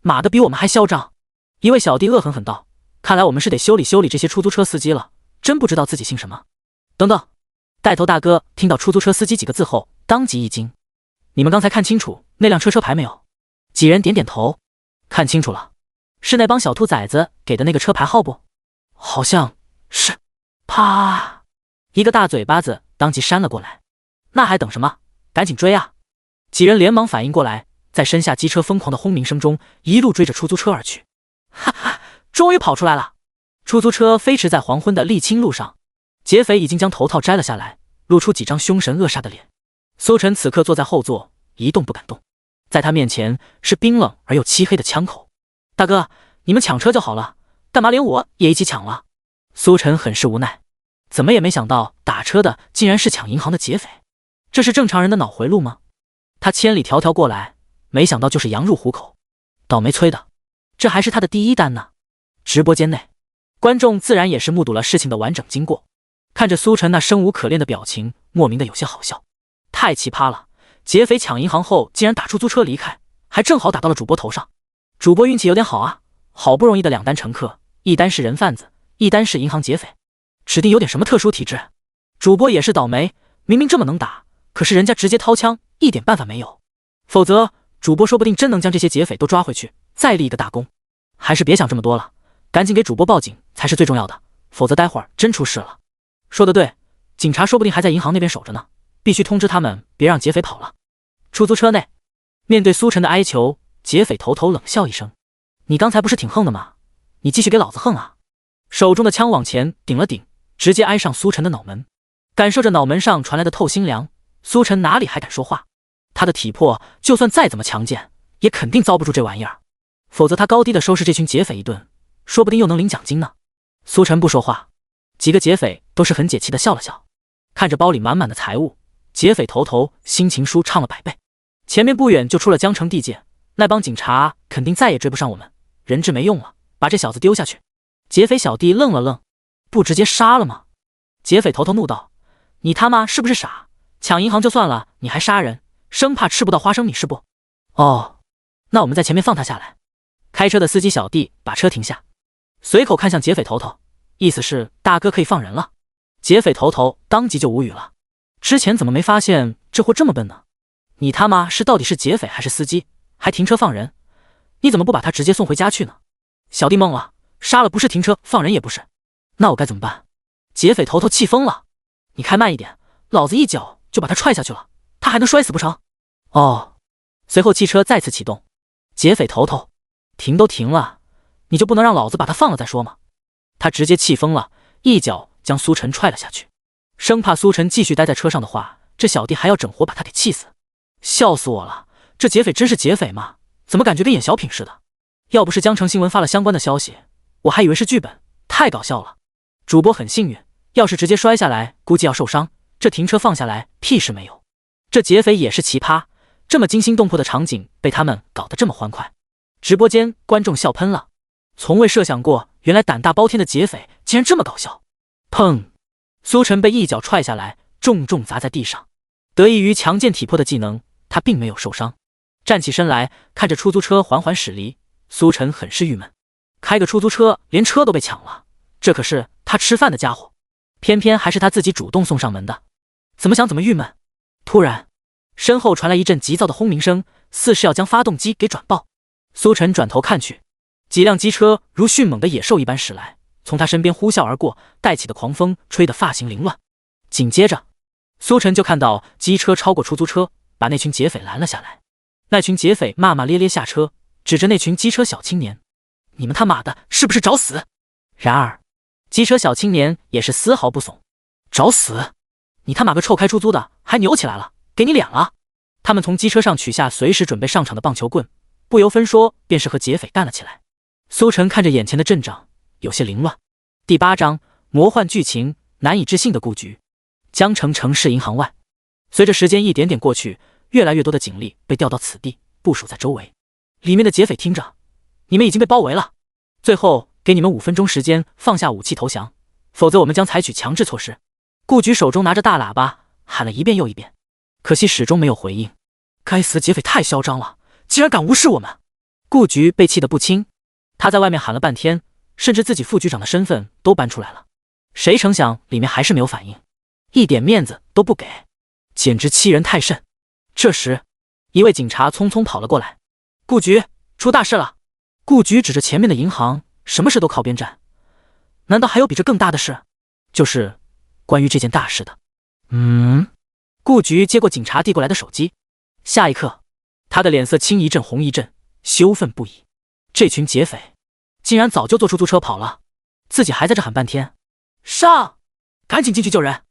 妈的，比我们还嚣张！一位小弟恶狠狠道：“看来我们是得修理修理这些出租车司机了，真不知道自己姓什么。”等等！带头大哥听到出租车司机几个字后，当即一惊：“你们刚才看清楚那辆车牌没有？”几人点点头，看清楚了，是那帮小兔崽子给的那个车牌号不？好像是。啪！一个大嘴巴子当即扇了过来。那还等什么？赶紧追啊！几人连忙反应过来，在身下机车疯狂的轰鸣声中，一路追着出租车而去。哈哈，终于跑出来了！出租车飞驰在黄昏的沥青路上，劫匪已经将头套摘了下来，露出几张凶神恶煞的脸。苏晨此刻坐在后座，一动不敢动，在他面前是冰冷而又漆黑的枪口。大哥，你们抢车就好了，干嘛连我也一起抢了？苏晨很是无奈，怎么也没想到打车的竟然是抢银行的劫匪，这是正常人的脑回路吗？他千里迢迢过来，没想到就是羊入虎口，倒霉催的，这还是他的第一单呢。直播间内，观众自然也是目睹了事情的完整经过，看着苏晨那生无可恋的表情，莫名的有些好笑。太奇葩了，劫匪抢银行后竟然打出租车离开，还正好打到了主播头上。主播运气有点好啊，好不容易的2单乘客，一单是人贩子，一单是银行劫匪，指定有点什么特殊体质。主播也是倒霉，明明这么能打，可是人家直接掏枪，一点办法没有。否则主播说不定真能将这些劫匪都抓回去，再立一个大功。还是别想这么多了，赶紧给主播报警才是最重要的，否则待会儿真出事了。说得对，警察说不定还在银行那边守着呢，必须通知他们别让劫匪跑了。出租车内，面对苏晨的哀求，劫匪头头冷笑一声：“你刚才不是挺横的吗？你继续给老子横啊！”手中的枪往前顶了顶，直接挨上苏晨的脑门。感受着脑门上传来的透心凉，苏晨哪里还敢说话？他的体魄就算再怎么强健，也肯定遭不住这玩意儿。否则他高低的收拾这群劫匪一顿，说不定又能领奖金呢。苏晨不说话，几个劫匪都是很解气的笑了笑，看着包里满满的财物，劫匪头头心情舒畅了100倍。前面不远就出了江城地界，那帮警察肯定再也追不上我们，人质没用了，把这小子丢下去。劫匪小弟愣了愣，不直接杀了吗？劫匪头头怒道：“你他妈是不是傻？抢银行就算了，你还杀人，生怕吃不到花生米是不？哦，那我们在前面放他下来。”开车的司机小弟把车停下，随口看向劫匪头头，意思是大哥可以放人了。劫匪头头当即就无语了，之前怎么没发现这货这么笨呢？你他妈是到底是劫匪还是司机？还停车放人？你怎么不把他直接送回家去呢？小弟懵了，杀了不是停车，放人也不是，那我该怎么办？劫匪头头气疯了，你开慢一点，老子一脚就把他踹下去了，他还能摔死不成？哦。随后汽车再次启动，劫匪头头，停都停了，你就不能让老子把他放了再说吗？他直接气疯了，一脚将苏晨踹了下去，生怕苏晨继续待在车上的话，这小弟还要整活把他给气死，笑死我了！这劫匪真是劫匪吗？怎么感觉跟演小品似的？要不是江城新闻发了相关的消息，我还以为是剧本，太搞笑了。主播很幸运，要是直接摔下来，估计要受伤。这停车放下来，屁事没有。这劫匪也是奇葩，这么惊心动魄的场景被他们搞得这么欢快，直播间观众笑喷了。从未设想过，原来胆大包天的劫匪竟然这么搞笑。砰！苏晨被一脚踹下来，重重砸在地上。得益于强健体魄的技能，他并没有受伤。站起身来，看着出租车缓缓驶离，苏晨很是郁闷。开个出租车，连车都被抢了，这可是他吃饭的家伙，偏偏还是他自己主动送上门的。怎么想怎么郁闷。突然，身后传来一阵急躁的轰鸣声，似是要将发动机给转爆。苏晨转头看去，几辆机车如迅猛的野兽一般驶来，从他身边呼啸而过，带起的狂风吹得发型凌乱。紧接着，苏晨就看到机车超过出租车，把那群劫匪拦了下来。那群劫匪骂骂咧咧下车，指着那群机车小青年：“你们他妈的是不是找死？”然而，机车小青年也是丝毫不怂：“找死？你他妈个臭开出租的，还扭起来了，给你脸了！”他们从机车上取下随时准备上场的棒球棍，不由分说便是和劫匪干了起来。苏晨看着眼前的阵仗，有些凌乱。第8章魔幻剧情，难以置信的故局。江城城市银行外，随着时间一点点过去，越来越多的警力被调到此地，部署在周围。里面的劫匪听着，你们已经被包围了，最后给你们5分钟时间放下武器投降，否则我们将采取强制措施。顾局手中拿着大喇叭喊了一遍又一遍，可惜始终没有回应。该死的劫匪太嚣张了，竟然敢无视我们！顾局被气得不轻，他在外面喊了半天，甚至自己副局长的身份都搬出来了，谁成想里面还是没有反应，一点面子都不给，简直欺人太甚。这时，一位警察匆匆跑了过来：“顾局，出大事了！”顾局指着前面的银行，什么事都靠边站。难道还有比这更大的事？就是关于这件大事的。顾局接过警察递过来的手机，下一刻，他的脸色青一阵红一阵，羞愤不已。这群劫匪竟然早就坐出租车跑了，自己还在这喊半天。上！赶紧进去救人！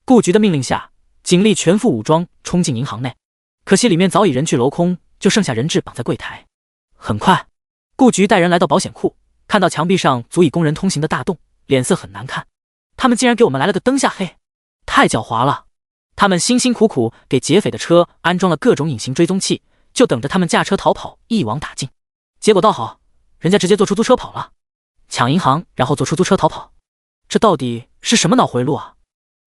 顾局的命令下，警力全副武装冲进银行内。可惜里面早已人去楼空，就剩下人质绑在柜台。很快，顾局带人来到保险库，看到墙壁上足以供人通行的大洞，脸色很难看。他们竟然给我们来了个灯下黑，太狡猾了！他们辛辛苦苦给劫匪的车安装了各种隐形追踪器，就等着他们驾车逃跑，一网打尽。结果倒好，人家直接坐出租车跑了，抢银行然后坐出租车逃跑，这到底是什么脑回路啊？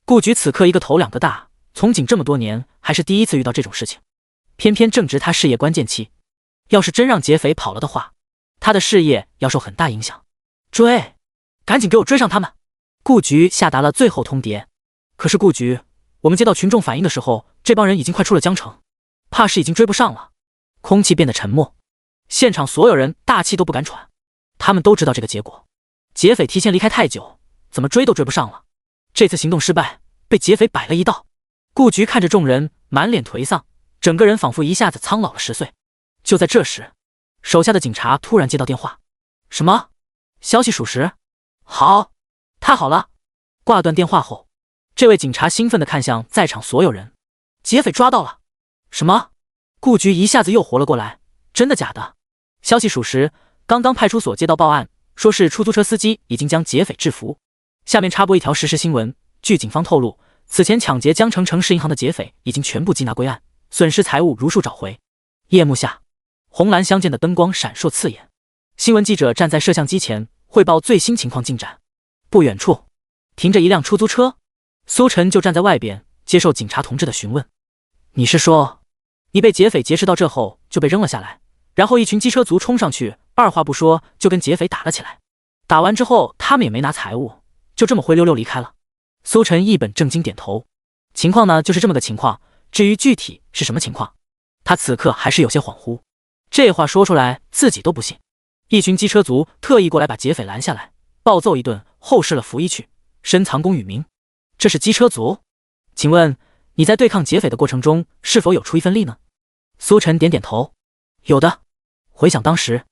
顾局此刻一个头两个大，从警这么多年还是第一次遇到这种事情。偏偏正值他事业关键期，要是真让劫匪跑了的话，他的事业要受很大影响。追！赶紧给我追上他们！顾局下达了最后通牒。可是顾局，我们接到群众反映的时候，这帮人已经快出了江城，怕是已经追不上了。空气变得沉默，现场所有人大气都不敢喘。他们都知道这个结果，劫匪提前离开太久，怎么追都追不上了。这次行动失败，被劫匪摆了一道。顾局看着众人，满脸颓丧，整个人仿佛一下子苍老了10岁。就在这时，手下的警察突然接到电话：“什么？消息属实？好，太好了！”挂断电话后，这位警察兴奋地看向在场所有人：“劫匪抓到了！”什么？顾局一下子又活了过来：“真的假的？”消息属实，刚刚派出所接到报案，说是出租车司机已经将劫匪制服。下面插播一条实时新闻，据警方透露，此前抢劫江城城市银行的劫匪已经全部缉拿归案，损失财物如数找回。夜幕下，红蓝相间的灯光闪烁刺眼，新闻记者站在摄像机前汇报最新情况进展。不远处停着一辆出租车，苏晨就站在外边接受警察同志的询问：“你是说，你被劫匪劫持到这后就被扔了下来，然后一群机车族冲上去，二话不说就跟劫匪打了起来，打完之后他们也没拿财物，就这么灰溜溜离开了？”苏晨一本正经点头：“情况呢就是这么个情况，至于具体是什么情况，他此刻还是有些恍惚。这话说出来自己都不信。一群机车族特意过来把劫匪拦下来，暴揍一顿后施了拂衣去，深藏功与名。这是机车族？请问你在对抗劫匪的过程中是否有出一份力呢？”苏晨点点头：“有的。”回想当时，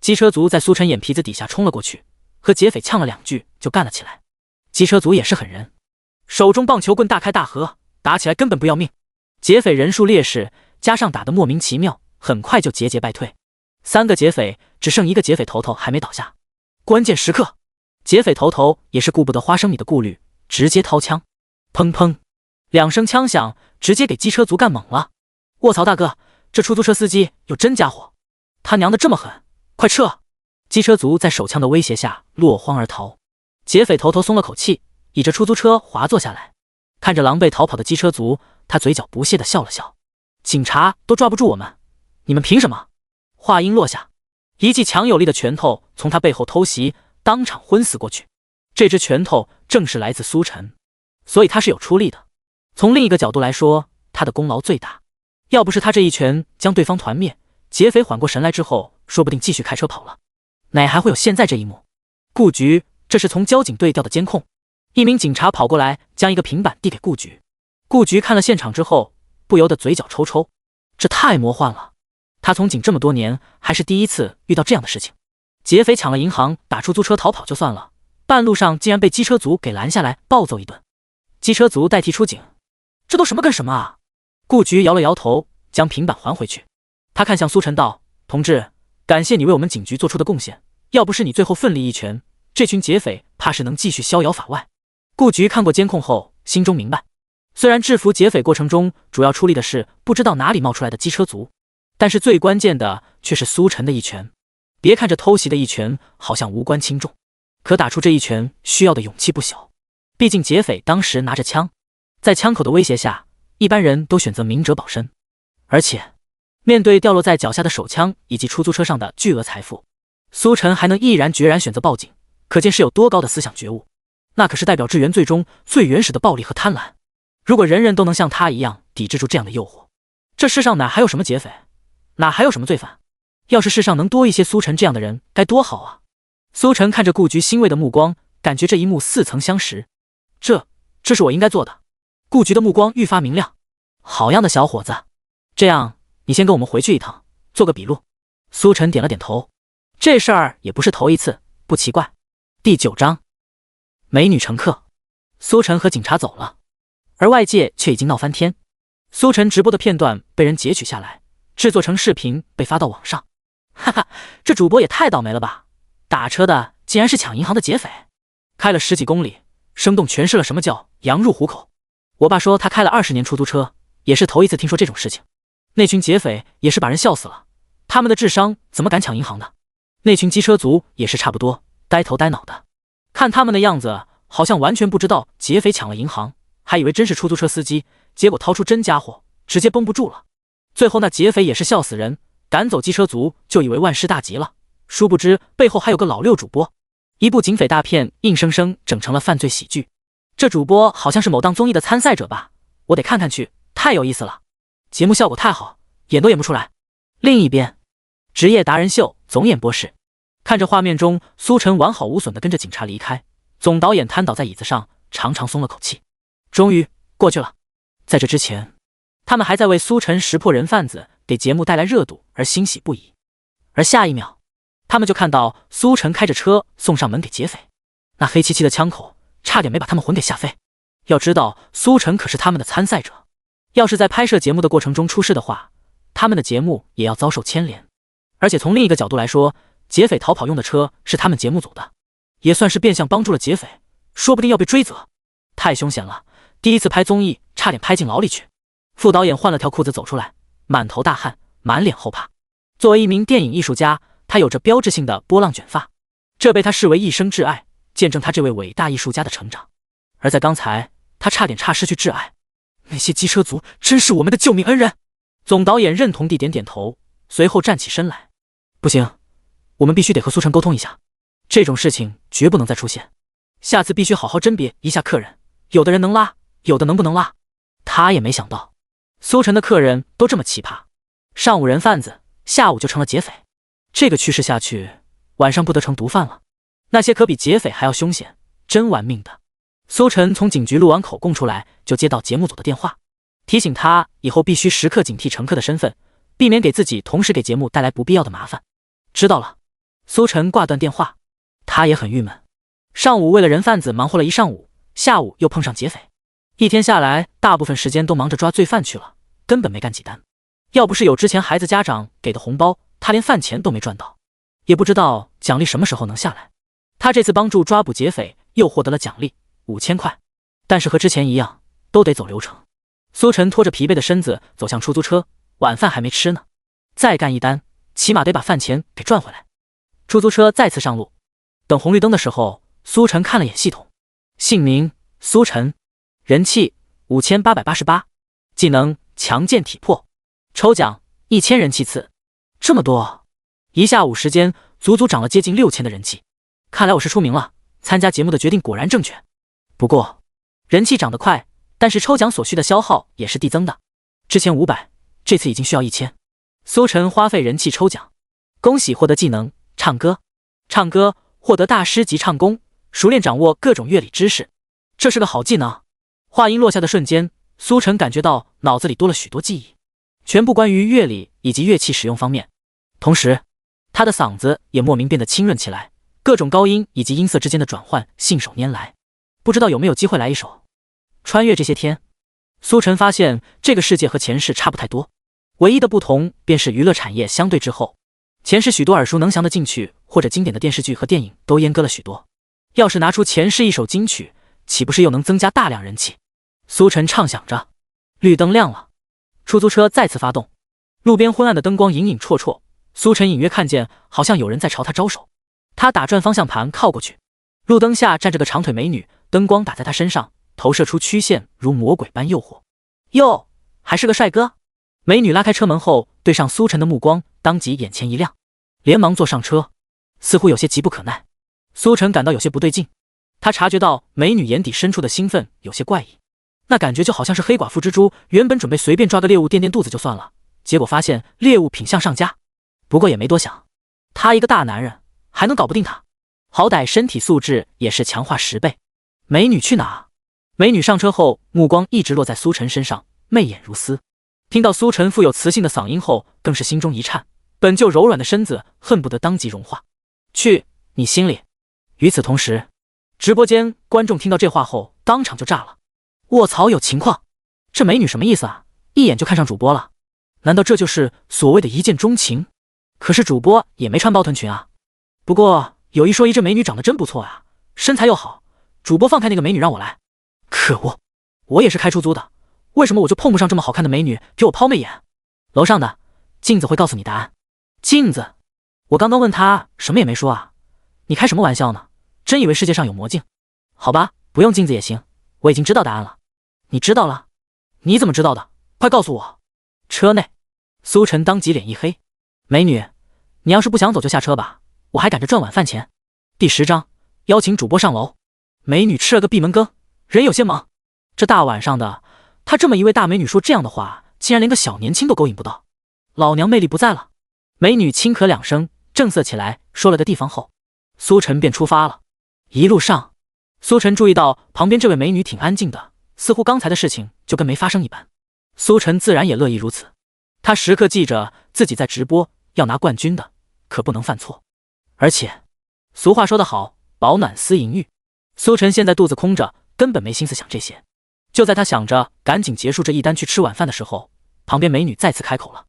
机车族在苏晨眼皮子底下冲了过去，和劫匪呛了2句就干了起来。机车族也是狠人，手中棒球棍大开大合，打起来根本不要命。劫匪人数劣势，加上打得莫名其妙，很快就节节败退。3个劫匪只剩1个劫匪头头还没倒下。关键时刻，劫匪头头也是顾不得花生米的顾虑，直接掏枪，砰砰，2声枪响，直接给机车族干懵了。卧槽大哥，这出租车司机有真家伙，他娘的这么狠，快撤！机车族在手枪的威胁下落荒而逃。劫匪头头松了口气，倚着出租车滑坐下来，看着狼狈逃跑的机车族，他嘴角不屑地笑了笑。警察都抓不住我们，你们凭什么？话音落下，一记强有力的拳头从他背后偷袭，当场昏死过去。这只拳头正是来自苏晨，所以他是有出力的。从另一个角度来说，他的功劳最大。要不是他这一拳将对方团灭，劫匪缓过神来之后，说不定继续开车跑了，哪还会有现在这一幕？顾局，这是从交警队调的监控。一名警察跑过来，将一个平板递给顾局。顾局看了现场之后，不由得嘴角抽抽，这太魔幻了。他从警这么多年，还是第一次遇到这样的事情。劫匪抢了银行，打出租车逃跑就算了，半路上竟然被机车族给拦下来暴揍一顿。机车族代替出警，这都什么跟什么啊？顾局摇了摇头，将平板还回去。他看向苏晨道：“同志，感谢你为我们警局做出的贡献，要不是你最后奋力一拳，这群劫匪怕是能继续逍遥法外。”顾局看过监控后，心中明白，虽然制服劫匪过程中主要出力的是不知道哪里冒出来的机车族，但是最关键的却是苏晨的一拳。别看这偷袭的一拳好像无关轻重，可打出这一拳需要的勇气不小。毕竟劫匪当时拿着枪，在枪口的威胁下，一般人都选择明哲保身。而且面对掉落在脚下的手枪以及出租车上的巨额财富，苏晨还能毅然决然选择报警，可见是有多高的思想觉悟。那可是代表治原罪中最原始的暴力和贪婪。如果人人都能像他一样抵制住这样的诱惑，这世上哪还有什么劫匪，哪还有什么罪犯？要是世上能多一些苏晨这样的人，该多好啊！苏晨看着顾局欣慰的目光，感觉这一幕似曾相识。这是我应该做的。顾局的目光愈发明亮。好样的，小伙子！这样，你先跟我们回去一趟，做个笔录。苏晨点了点头。这事儿也不是头一次，不奇怪。第9章，美女乘客。苏晨和警察走了，而外界却已经闹翻天。苏晨直播的片段被人截取下来，制作成视频被发到网上。哈哈，这主播也太倒霉了吧！打车的竟然是抢银行的劫匪，开了10几公里，生动诠释了什么叫羊入虎口。我爸说他开了20年出租车，也是头一次听说这种事情。那群劫匪也是把人笑死了，他们的智商怎么敢抢银行的？那群机车族也是差不多，呆头呆脑的。看他们的样子，好像完全不知道劫匪抢了银行，还以为真是出租车司机，结果掏出真家伙，直接绷不住了。最后那劫匪也是笑死人，赶走机车族就以为万事大吉了，殊不知背后还有个老六主播。一部警匪大片硬生生整成了犯罪喜剧。这主播好像是某档综艺的参赛者吧，我得看看去，太有意思了，节目效果太好，演都演不出来。另一边，职业达人秀总演播室，看着画面中苏晨完好无损地跟着警察离开，总导演瘫倒在椅子上，长长松了口气，终于过去了。在这之前，他们还在为苏晨识破人贩子给节目带来热度而欣喜不已，而下一秒，他们就看到苏晨开着车送上门给劫匪，那黑漆漆的枪口差点没把他们魂给吓飞。要知道苏晨可是他们的参赛者，要是在拍摄节目的过程中出事的话，他们的节目也要遭受牵连。而且从另一个角度来说，劫匪逃跑用的车是他们节目组的，也算是变相帮助了劫匪，说不定要被追责。太凶险了，第一次拍综艺差点拍进牢里去。副导演换了条裤子走出来，满头大汗，满脸后怕。作为一名电影艺术家，他有着标志性的波浪卷发，这被他视为一生挚爱，见证他这位伟大艺术家的成长。而在刚才，他差点失去挚爱。那些机车族真是我们的救命恩人。总导演认同地点点头，随后站起身来。不行，我们必须得和苏晨沟通一下，这种事情绝不能再出现，下次必须好好甄别一下客人，有的人能拉，有的能不能拉。他也没想到苏晨的客人都这么奇葩，上午人贩子，下午就成了劫匪。这个趋势下去，晚上不得成毒贩了。那些可比劫匪还要凶险，真玩命的。苏晨从警局录完口供出来，就接到节目组的电话，提醒他以后必须时刻警惕乘客的身份，避免给自己同时给节目带来不必要的麻烦。知道了。苏晨挂断电话，他也很郁闷。上午为了人贩子忙活了一上午，下午又碰上劫匪，一天下来大部分时间都忙着抓罪犯去了，根本没干几单。要不是有之前孩子家长给的红包，他连饭钱都没赚到，也不知道奖励什么时候能下来。他这次帮助抓捕劫匪，又获得了奖励5000块，但是和之前一样，都得走流程。苏晨拖着疲惫的身子走向出租车，晚饭还没吃呢，再干一单，起码得把饭钱给赚回来。出租车再次上路，等红绿灯的时候，苏晨看了眼系统，姓名苏晨，人气5888，技能强健体魄，抽奖1000人气次，这么多，一下午时间足足涨了接近6000的人气。看来我是出名了，参加节目的决定果然正确。不过人气涨得快，但是抽奖所需的消耗也是递增的，之前500，这次已经需要1000。苏晨花费人气抽奖，恭喜获得技能唱歌。唱歌获得大师级唱功，熟练掌握各种乐理知识，这是个好技能。话音落下的瞬间，苏晨感觉到脑子里多了许多记忆，全部关于乐理以及乐器使用方面。同时他的嗓子也莫名变得清润起来，各种高音以及音色之间的转换信手拈来。不知道有没有机会来一首。穿越这些天，苏晨发现这个世界和前世差不太多，唯一的不同便是娱乐产业相对滞后。前世许多耳熟能详的金曲或者经典的电视剧和电影都阉割了许多，要是拿出前世一首金曲，岂不是又能增加大量人气？苏晨畅想着。绿灯亮了，出租车再次发动，路边昏暗的灯光隐隐绰绰，苏晨隐约看见好像有人在朝他招手。他打转方向盘靠过去，路灯下站着个长腿美女，灯光打在她身上，投射出曲线如魔鬼般诱惑。哟，还是个帅哥。美女拉开车门后，对上苏晨的目光当即眼前一亮，连忙坐上车，似乎有些急不可耐。苏晨感到有些不对劲，他察觉到美女眼底深处的兴奋有些怪异，那感觉就好像是黑寡妇蜘蛛原本准备随便抓个猎物垫垫肚子就算了，结果发现猎物品相上佳。不过也没多想，他一个大男人还能搞不定他，好歹身体素质也是强化10倍。美女去哪？美女上车后目光一直落在苏晨身上，媚眼如丝。听到苏晨富有磁性的嗓音后，更是心中一颤，本就柔软的身子恨不得当即融化。去你心里。与此同时，直播间观众听到这话后当场就炸了。卧槽，有情况！这美女什么意思啊？一眼就看上主播了？难道这就是所谓的一见钟情？可是主播也没穿包臀裙啊。不过有一说一，这美女长得真不错啊，身材又好。主播放开那个美女让我来。可恶，我也是开出租的，为什么我就碰不上这么好看的美女给我抛媚眼？楼上的镜子会告诉你答案。镜子？我刚刚问他什么也没说啊。你开什么玩笑呢？真以为世界上有魔镜？好吧，不用镜子也行，我已经知道答案了。你知道了？你怎么知道的？快告诉我。车内，苏晨当即脸一黑。美女，你要是不想走就下车吧，我还赶着赚晚饭钱。第10章，邀请主播上楼。美女吃了个闭门羹，人有些忙。这大晚上的，她这么一位大美女说这样的话，竟然连个小年轻都勾引不到。老娘魅力不在了。美女轻咳2声，正色起来，说了个地方后，苏晨便出发了。一路上，苏晨注意到旁边这位美女挺安静的，似乎刚才的事情就跟没发生一般。苏晨自然也乐意如此，他时刻记着自己在直播要拿冠军的，可不能犯错。而且俗话说得好，饱暖思淫欲。苏晨现在肚子空着，根本没心思想这些。就在他想着赶紧结束这一单去吃晚饭的时候，旁边美女再次开口了：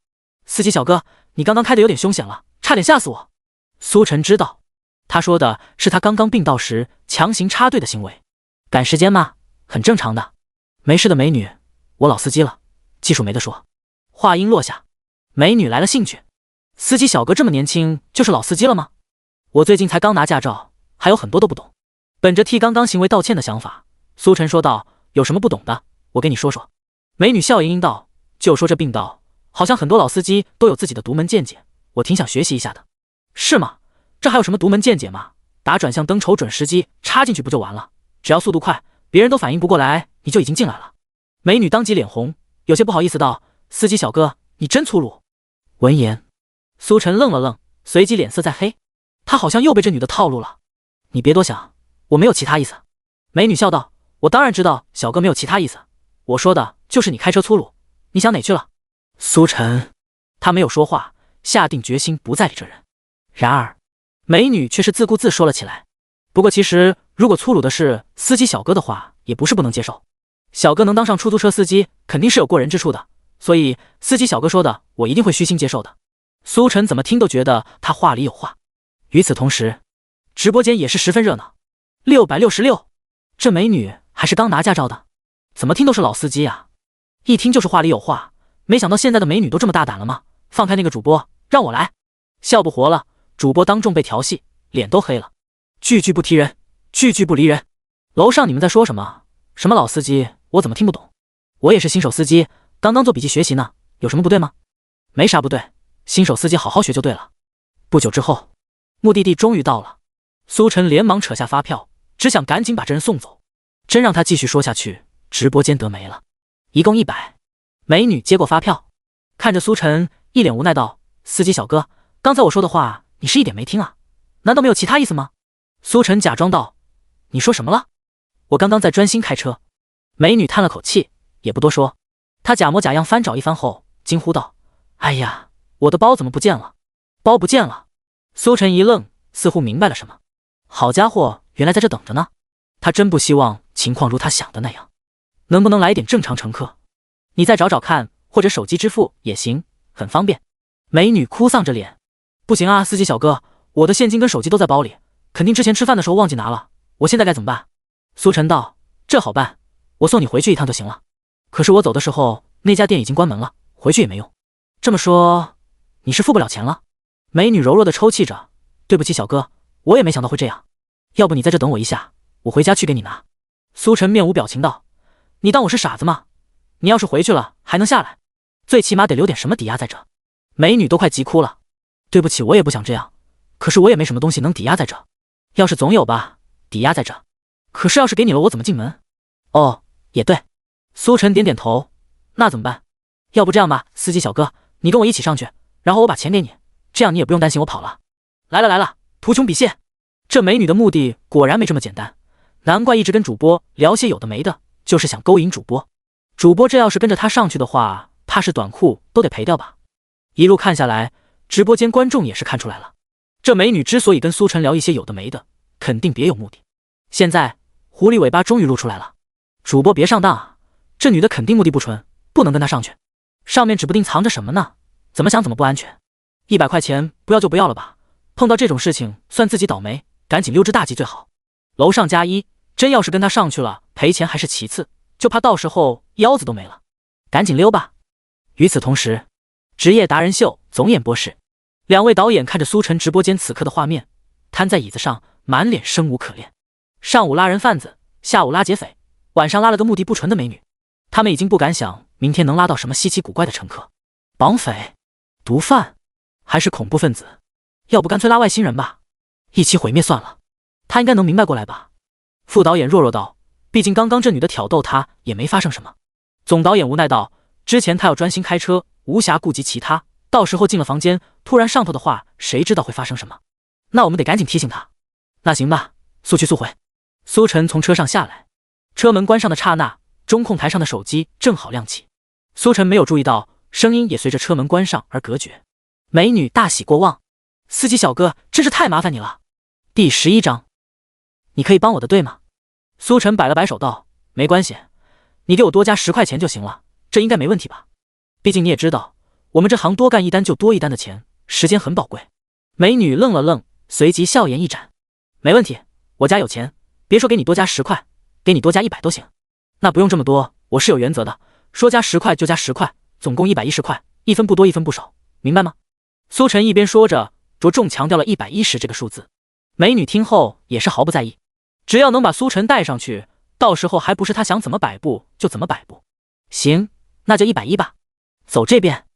司机小哥，你刚刚开的有点凶险了，差点吓死我。苏晨知道他说的是他刚刚并道时强行插队的行为。赶时间吗？很正常的。没事的美女，我老司机了，技术没得说。话音落下，美女来了兴趣：司机小哥这么年轻就是老司机了吗？我最近才刚拿驾照，还有很多都不懂。本着替刚刚行为道歉的想法，苏晨说道：有什么不懂的，我给你说说。美女笑盈盈道：就说这并道，好像很多老司机都有自己的独门见解，我挺想学习一下的。是吗？这还有什么独门见解吗？打转向灯瞅准时机插进去不就完了？只要速度快，别人都反应不过来，你就已经进来了。美女当即脸红，有些不好意思道：司机小哥，你真粗鲁。闻言，苏晨愣了愣，随即脸色再黑，他好像又被这女的套路了。你别多想，我没有其他意思。美女笑道：我当然知道小哥没有其他意思，我说的就是你开车粗鲁，你想哪去了？苏晨他没有说话，下定决心不再理这人。然而美女却是自顾自说了起来：不过其实如果粗鲁的是司机小哥的话，也不是不能接受。小哥能当上出租车司机，肯定是有过人之处的，所以司机小哥说的，我一定会虚心接受的。苏晨怎么听都觉得他话里有话。与此同时，直播间也是十分热闹。666，这美女还是刚拿驾照的，怎么听都是老司机啊，一听就是话里有话。没想到现在的美女都这么大胆了吗？放开那个主播，让我来。笑不活了，主播当众被调戏，脸都黑了。句句不提人，句句不离人。楼上你们在说什么？什么老司机？我怎么听不懂？我也是新手司机，刚刚做笔记学习呢，有什么不对吗？没啥不对，新手司机好好学就对了。不久之后，目的地终于到了。苏晨连忙扯下发票，只想赶紧把这人送走。真让他继续说下去，直播间得没了。一共100。美女接过发票，看着苏晨，一脸无奈道：“司机小哥，刚才我说的话，你是一点没听啊？难道没有其他意思吗？”苏晨假装道：“你说什么了？我刚刚在专心开车。”美女叹了口气，也不多说。她假模假样翻找一番后，惊呼道：“哎呀，我的包怎么不见了？包不见了！”苏晨一愣，似乎明白了什么。好家伙，原来在这等着呢。他真不希望情况如他想的那样，能不能来点正常乘客？你再找找看，或者手机支付也行，很方便。美女哭丧着脸：“不行啊，司机小哥，我的现金跟手机都在包里，肯定之前吃饭的时候忘记拿了，我现在该怎么办？”苏晨道：“这好办，我送你回去一趟就行了。可是我走的时候，那家店已经关门了，回去也没用。这么说，你是付不了钱了？”美女柔弱的抽泣着：“对不起小哥，我也没想到会这样，要不你在这等我一下，我回家去给你拿。”苏晨面无表情道：“你当我是傻子吗？你要是回去了还能下来，最起码得留点什么抵押在这。”美女都快急哭了：“对不起，我也不想这样，可是我也没什么东西能抵押在这。要是总有吧，抵押在这。可是要是给你了，我怎么进门？”“哦，也对。”苏晨点点头：“那怎么办？要不这样吧，司机小哥，你跟我一起上去，然后我把钱给你，这样你也不用担心我跑了。”“来了来了，图穷匕见。”这美女的目的果然没这么简单，难怪一直跟主播聊些有的没的，就是想勾引主播。主播这要是跟着他上去的话，怕是短裤都得赔掉吧。一路看下来，直播间观众也是看出来了，这美女之所以跟苏晨聊一些有的没的，肯定别有目的。现在狐狸尾巴终于露出来了，主播别上当啊，这女的肯定目的不纯，不能跟她上去，上面指不定藏着什么呢，怎么想怎么不安全。100块钱不要就不要了吧，碰到这种事情算自己倒霉，赶紧溜之大吉最好。楼上加一，真要是跟他上去了，赔钱还是其次，就怕到时候腰子都没了，赶紧溜吧。与此同时，职业达人秀总演播室，2位导演看着苏晨直播间此刻的画面，瘫在椅子上，满脸生无可恋。上午拉人贩子，下午拉劫匪，晚上拉了个目的不纯的美女，他们已经不敢想明天能拉到什么稀奇古怪的乘客，绑匪、毒贩，还是恐怖分子？要不干脆拉外星人吧，一起毁灭算了。他应该能明白过来吧？副导演弱弱道：“毕竟刚刚这女的挑逗他也没发生什么。”总导演无奈道：“之前他要专心开车，无暇顾及其他，到时候进了房间突然上头的话，谁知道会发生什么？那我们得赶紧提醒他。”“那行吧，速去速回。”苏晨从车上下来，车门关上的刹那，中控台上的手机正好亮起。苏晨没有注意到，声音也随着车门关上而隔绝。美女大喜过望：“司机小哥真是太麻烦你了。”第11章，你可以帮我的对吗？苏晨摆了摆手道：“没关系，你给我多加10块钱就行了，这应该没问题吧？毕竟你也知道，我们这行多干一单就多一单的钱，时间很宝贵。”美女愣了愣，随即笑颜一展：“没问题，我家有钱，别说给你多加10块，给你多加100都行。”“那不用这么多，我是有原则的，说加10块就加10块，总共110块，一分不多一分不少，明白吗？”苏晨一边说着，着重强调了110这个数字。美女听后也是毫不在意，只要能把苏晨带上去，到时候还不是他想怎么摆布就怎么摆布。行，那就110吧。走这边。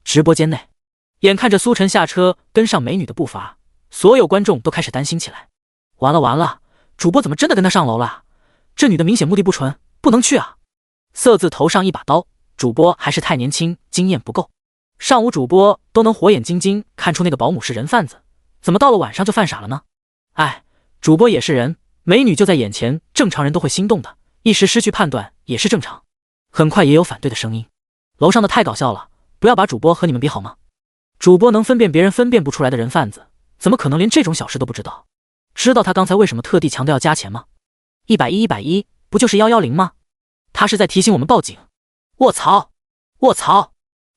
直播间内，眼看着苏晨下车跟上美女的步伐，所有观众都开始担心起来。完了完了，主播怎么真的跟他上楼了？这女的明显目的不纯，不能去啊。色字头上一把刀，主播还是太年轻，经验不够。上午主播都能火眼金睛看出那个保姆是人贩子，怎么到了晚上就犯傻了呢？哎，主播也是人，美女就在眼前，正常人都会心动的，一时失去判断也是正常。很快也有反对的声音：“楼上的太搞笑了，不要把主播和你们比好吗？主播能分辨别人分辨不出来的人贩子，怎么可能连这种小事都不知道？知道他刚才为什么特地强调要加钱吗？110不就是110吗？他是在提醒我们报警。卧槽！卧槽！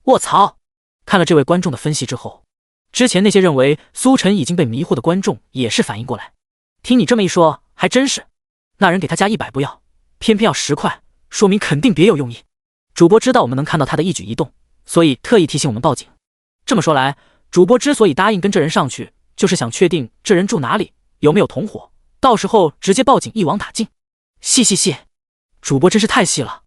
卧槽！看了这位观众的分析之后，之前那些认为苏晨已经被迷惑的观众也是反应过来。听你这么一说，还真是。那人给他加100不要，偏偏要10块，说明肯定别有用意。主播知道我们能看到他的一举一动，所以特意提醒我们报警。这么说来，主播之所以答应跟这人上去，就是想确定这人住哪里，有没有同伙，到时候直接报警一网打尽。细，主播真是太细了，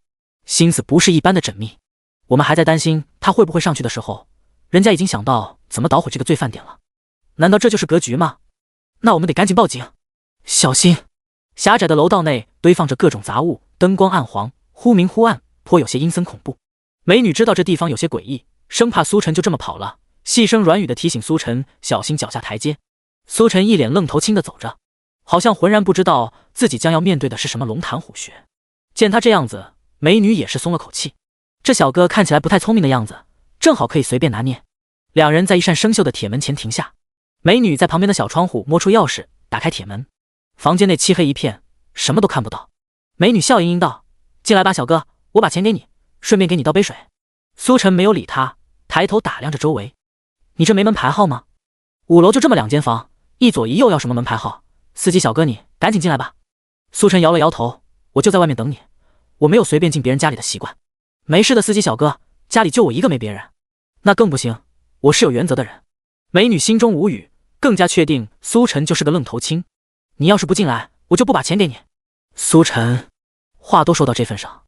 心思不是一般的缜密。我们还在担心他会不会上去的时候，人家已经想到怎么捣毁这个罪犯点了。难道这就是格局吗？那我们得赶紧报警。小心！狭窄的楼道内堆放着各种杂物，灯光暗黄，忽明忽暗，颇有些阴森恐怖。美女知道这地方有些诡异，生怕苏晨就这么跑了，细声软语的提醒苏晨小心脚下台阶。苏晨一脸愣头青的走着，好像浑然不知道自己将要面对的是什么龙潭虎穴。见他这样子，美女也是松了口气。这小哥看起来不太聪明的样子，正好可以随便拿捏。两人在一扇生锈的铁门前停下，美女在旁边的小窗户摸出钥匙，打开铁门。房间内漆黑一片，什么都看不到。美女笑盈盈道：“进来吧，小哥，我把钱给你，顺便给你倒杯水。”苏晨没有理他，抬头打量着周围：“你这没门牌号吗？5楼就这么2间房，一左一右要什么门牌号？司机小哥你赶紧进来吧。”苏晨摇了摇头：“我就在外面等你，我没有随便进别人家里的习惯。”“没事的，司机小哥，家里就我一个，没别人。”“那更不行，我是有原则的人。”美女心中无语，更加确定苏晨就是个愣头青。“你要是不进来，我就不把钱给你。”苏晨话都说到这份上，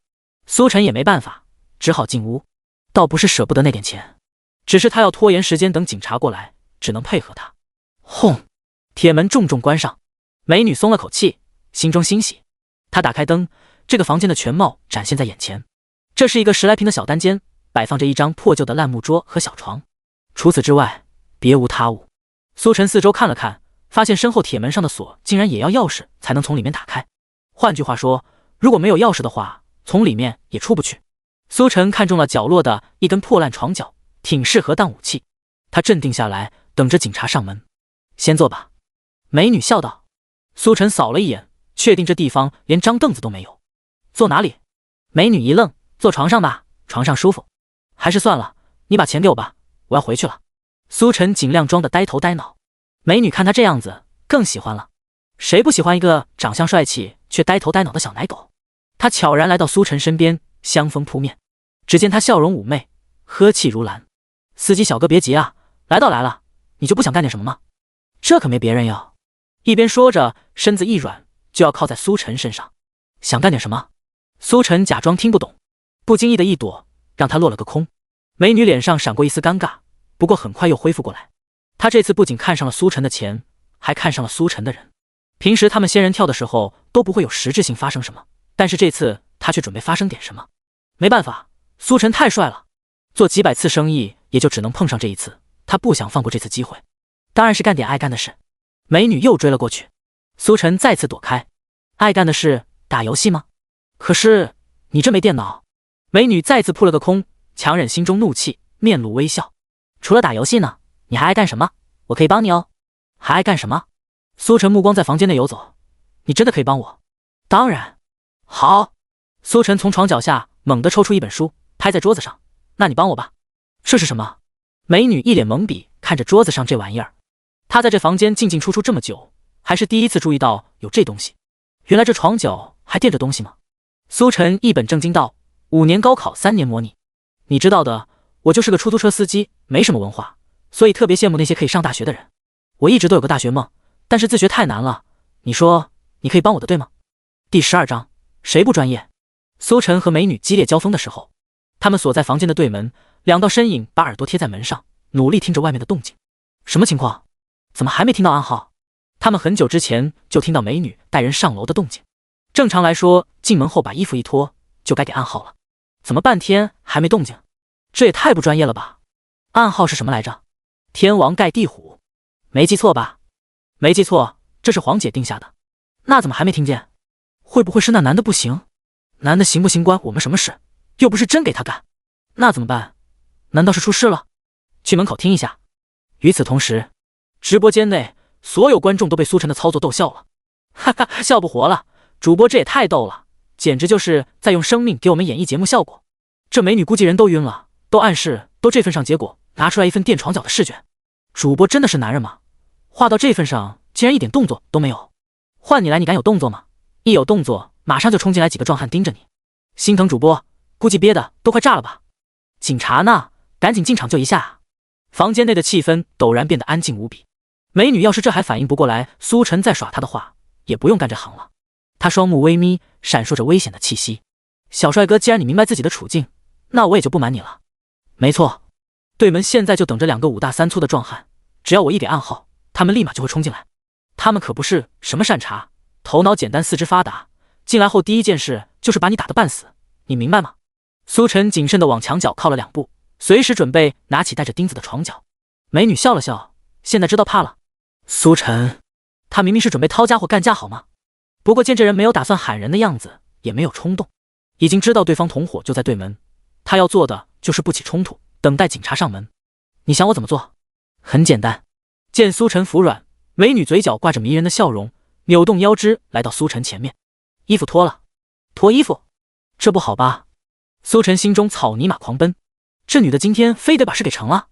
苏晨也没办法，只好进屋。倒不是舍不得那点钱，只是他要拖延时间等警察过来，只能配合他。轰！铁门重重关上，美女松了口气，心中欣喜。她打开灯，这个房间的全貌展现在眼前。这是一个10来平的小单间，摆放着一张破旧的烂木桌和小床，除此之外别无他物。苏晨四周看了看，发现身后铁门上的锁竟然也要钥匙才能从里面打开。换句话说，如果没有钥匙的话，从里面也出不去。苏晨看中了角落的一根破烂床脚，挺适合当武器。他镇定下来，等着警察上门。“先坐吧。”美女笑道。苏晨扫了一眼，确定这地方连张凳子都没有。“坐哪里？”美女一愣：“坐床上吧，床上舒服。”“还是算了，你把钱给我吧，我要回去了。”苏晨尽量装得呆头呆脑。美女看他这样子，更喜欢了。谁不喜欢一个长相帅气却呆头呆脑的小奶狗？他悄然来到苏晨身边，香风扑面。只见他笑容妩媚，呵气如兰。“司机小哥别急啊，来了，你就不想干点什么吗？这可没别人要。”一边说着，身子一软，就要靠在苏晨身上。“想干点什么？”苏晨假装听不懂，不经意的一躲，让他落了个空。美女脸上闪过一丝尴尬，不过很快又恢复过来。她这次不仅看上了苏晨的钱，还看上了苏晨的人。平时他们仙人跳的时候都不会有实质性发生什么，但是这次他却准备发生点什么。没办法，苏晨太帅了，做几百次生意也就只能碰上这一次，他不想放过这次机会，当然是干点爱干的事。美女又追了过去，苏晨再次躲开。“爱干的事打游戏吗？可是你这没电脑。”美女再次扑了个空，强忍心中怒气，面露微笑。“除了打游戏呢，你还爱干什么？我可以帮你哦。”“还爱干什么？”苏晨目光在房间内游走。“你真的可以帮我？”“当然。”“好。”苏晨从床脚下猛地抽出一本书，拍在桌子上。“那你帮我吧。”“这是什么？”美女一脸懵逼看着桌子上这玩意儿。她在这房间进进出出这么久，还是第一次注意到有这东西。原来这床脚还垫着东西吗？苏晨一本正经道：“5年高考，3年模拟。你知道的，我就是个出租车司机，没什么文化，所以特别羡慕那些可以上大学的人。我一直都有个大学梦，但是自学太难了。你说你可以帮我的，对吗？”第12章，谁不专业？苏晨和美女激烈交锋的时候，他们锁在房间的对门，2道身影把耳朵贴在门上，努力听着外面的动静。什么情况？怎么还没听到暗号？他们很久之前就听到美女带人上楼的动静。正常来说，进门后把衣服一脱，就该给暗号了。怎么半天还没动静？这也太不专业了吧！暗号是什么来着？天王盖地虎，没记错吧？没记错，这是黄姐定下的。那怎么还没听见？会不会是那男的不行？男的行不行关我们什么事？又不是真给他干。那怎么办？难道是出事了？去门口听一下。与此同时，直播间内所有观众都被苏晨的操作逗笑了，哈哈，笑不活了。主播这也太逗了，简直就是在用生命给我们演绎节目效果。这美女估计人都晕了，都暗示都这份上，结果拿出来一份垫床脚的试卷。主播真的是男人吗？画到这份上，竟然一点动作都没有。换你来，你敢有动作吗？一有动作，马上就冲进来几个壮汉盯着你。心疼主播，估计憋的都快炸了吧？警察呢？赶紧进场救一下啊！房间内的气氛陡然变得安静无比。美女要是这还反应不过来苏晨在耍她的话，也不用干这行了。她双目微眯，闪烁着危险的气息。小帅哥，既然你明白自己的处境，那我也就不瞒你了。没错，对门现在就等着2个5大3粗的壮汉，只要我一给暗号，他们立马就会冲进来。他们可不是什么善茬，头脑简单四肢发达，进来后第一件事就是把你打得半死，你明白吗？苏晨谨慎地往墙角靠了2步，随时准备拿起带着钉子的床脚。美女笑了笑，现在知道怕了。苏晨，他明明是准备掏家伙干架好吗？不过见这人没有打算喊人的样子，也没有冲动，已经知道对方同伙就在对门，他要做的就是不起冲突，等待警察上门。你想我怎么做？很简单。见苏晨服软，美女嘴角挂着迷人的笑容，扭动腰肢来到苏晨前面。衣服脱了。脱衣服？这不好吧？苏晨心中草泥马狂奔，这女的今天非得把事给成了。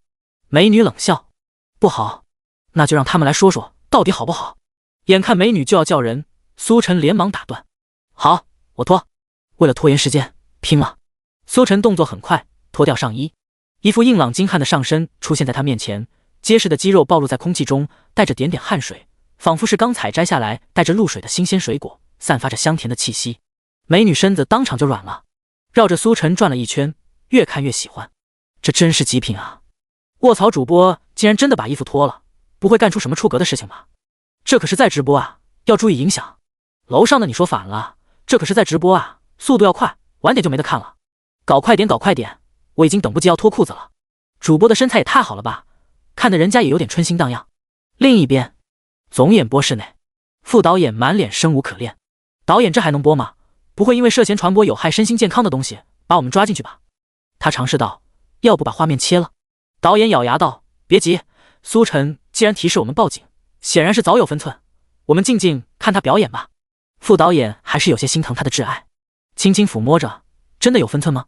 美女冷笑，不好，那就让他们来说说到底好不好。眼看美女就要叫人，苏晨连忙打断，好，我脱。为了拖延时间，拼了。苏晨动作很快，脱掉上衣，一副硬朗精悍的上身出现在他面前，结实的肌肉暴露在空气中，带着点点汗水，仿佛是刚采摘下来带着露水的新鲜水果，散发着香甜的气息。美女身子当场就软了，绕着苏晨转了一圈，越看越喜欢。这真是极品啊！卧槽，主播竟然真的把衣服脱了，不会干出什么出格的事情吧？这可是在直播啊，要注意影响。楼上的你说反了，这可是在直播啊，速度要快，晚点就没得看了。搞快点，搞快点，我已经等不及要脱裤子了。主播的身材也太好了吧，看得人家也有点春心荡漾。另一边，总演播室内，副导演满脸生无可恋。导演，这还能播吗？不会因为涉嫌传播有害身心健康的东西把我们抓进去吧？他尝试道，要不把画面切了。导演咬牙道，别急，苏晨既然提示我们报警，显然是早有分寸，我们静静看他表演吧。副导演还是有些心疼他的挚爱，轻轻抚摸着，真的有分寸吗？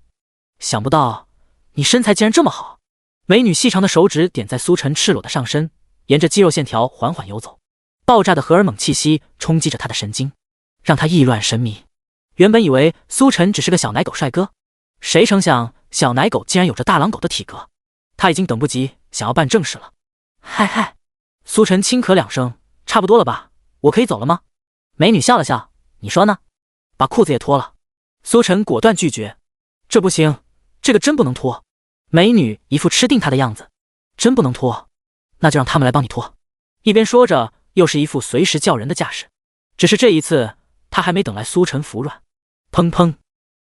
想不到你身材竟然这么好。美女细长的手指点在苏晨赤裸的上身，沿着肌肉线条缓缓游走，爆炸的荷尔蒙气息冲击着他的神经，让他意乱神迷。原本以为苏晨只是个小奶狗帅哥，谁成想小奶狗竟然有着大狼狗的体格。他已经等不及想要办正事了。嗨嗨，苏晨轻咳2声，差不多了吧，我可以走了吗？美女笑了笑，你说呢？把裤子也脱了。苏晨果断拒绝，这不行，这个真不能脱。美女一副吃定他的样子，真不能脱，那就让他们来帮你脱。一边说着，又是一副随时叫人的架势。只是这一次，他还没等来苏晨服软，砰砰，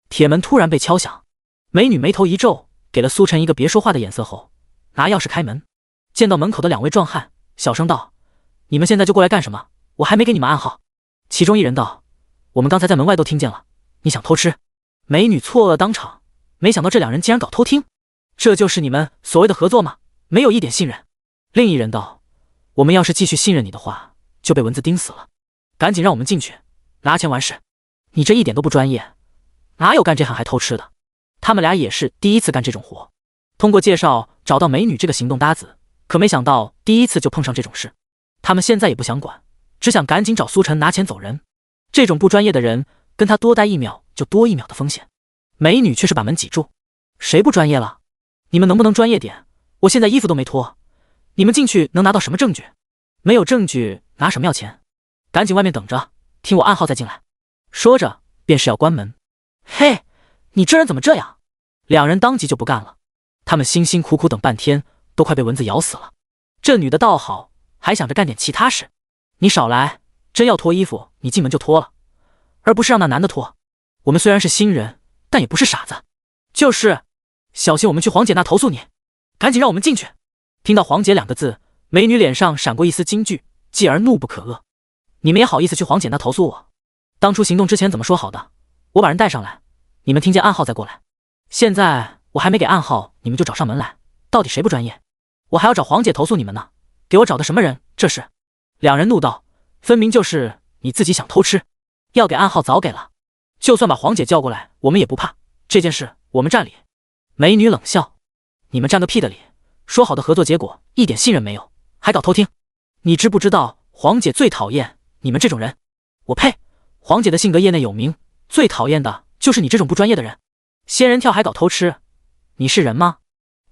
铁门突然被敲响。美女眉头一皱，给了苏晨一个别说话的眼色后，拿钥匙开门。见到门口的2位壮汉，小声道，你们现在就过来干什么？我还没给你们暗号。其中一人道，我们刚才在门外都听见了，你想偷吃？美女错愕当场，没想到这2人竟然搞偷听，这就是你们所谓的合作吗？没有一点信任。另一人道，我们要是继续信任你的话，就被蚊子叮死了，赶紧让我们进去，拿钱完事。你这一点都不专业，哪有干这行还偷吃的？他们俩也是第一次干这种活，通过介绍找到美女这个行动搭子，可没想到第一次就碰上这种事。他们现在也不想管，只想赶紧找苏晨拿钱走人。这种不专业的人，跟他多待1秒就多1秒的风险。美女却是把门挤住，谁不专业了？你们能不能专业点？我现在衣服都没脱，你们进去能拿到什么证据？没有证据拿什么要钱？赶紧外面等着，听我暗号再进来。说着便是要关门。嘿，你这人怎么这样？2人当即就不干了。他们辛辛苦苦等半天，都快被蚊子咬死了。这女的倒好，还想着干点其他事。你少来，真要脱衣服，你进门就脱了，而不是让那男的脱。我们虽然是新人，但也不是傻子。就是，小心我们去黄姐那投诉你。赶紧让我们进去。听到黄姐2个字，美女脸上闪过一丝惊惧，继而怒不可遏。你们也好意思去黄姐那投诉我？当初行动之前怎么说好的？我把人带上来，你们听见暗号再过来。现在我还没给暗号，你们就找上门来，到底谁不专业？我还要找黄姐投诉你们呢，给我找的什么人？这是！2人怒道，分明就是你自己想偷吃，要给暗号早给了，就算把黄姐叫过来，我们也不怕，这件事我们占理。美女冷笑，你们占个屁的理！说好的合作结果一点信任没有，还搞偷听！你知不知道黄姐最讨厌你们这种人？我呸！黄姐的性格业内有名，最讨厌的就是你这种不专业的人。仙人跳还搞偷吃，你是人吗？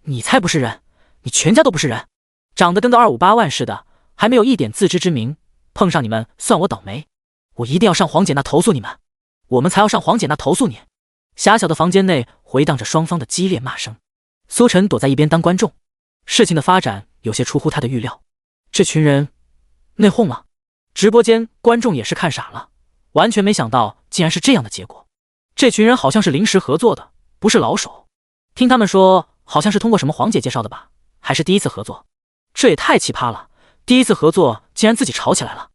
你才不是人，你全家都不是人，长得跟个258万似的，还没有一点自知之明，碰上你们算我倒霉。我一定要上黄姐那投诉你们，我们才要上黄姐那投诉你。狭小的房间内回荡着双方的激烈骂声。苏晨躲在一边当观众，事情的发展有些出乎他的预料。这群人内讧了。直播间观众也是看傻了，完全没想到竟然是这样的结果。这群人好像是临时合作的，不是老手。听他们说好像是通过什么黄姐介绍的吧，还是第一次合作。这也太奇葩了，第一次合作竟然自己吵起来了。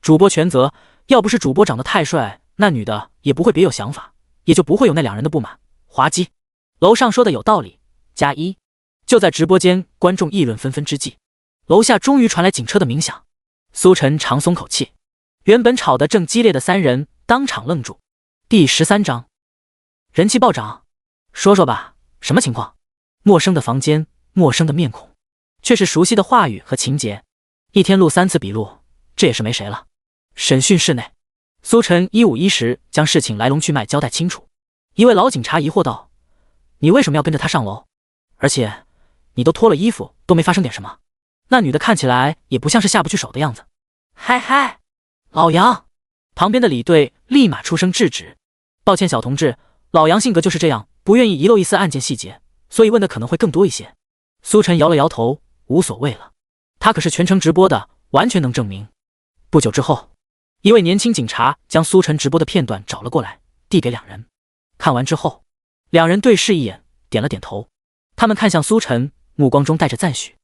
主播全责，要不是主播长得太帅，那女的也不会别有想法，也就不会有那两人的不满。滑稽。楼上说的有道理，加一。就在直播间观众议论纷纷之际，楼下终于传来警车的鸣响。苏晨长松口气，原本吵得正激烈的三人当场愣住。第13章，人气暴涨。说说吧，什么情况？陌生的房间，陌生的面孔，却是熟悉的话语和情节。一天录3次笔录，这也是没谁了。审讯室内，苏晨一五一十将事情来龙去脉交代清楚。一位老警察疑惑道：“你为什么要跟着他上楼？而且你都脱了衣服，都没发生点什么？那女的看起来也不像是下不去手的样子。”嗨嗨，老杨！旁边的李队立马出声制止：“抱歉，小同志，老杨性格就是这样，不愿意遗漏一丝案件细节，所以问的可能会更多一些。”苏晨摇了摇头，无所谓了。他可是全程直播的，完全能证明。不久之后，一位年轻警察将苏晨直播的片段找了过来，递给两人。看完之后，两人对视一眼，点了点头。他们看向苏晨，目光中带着赞许：“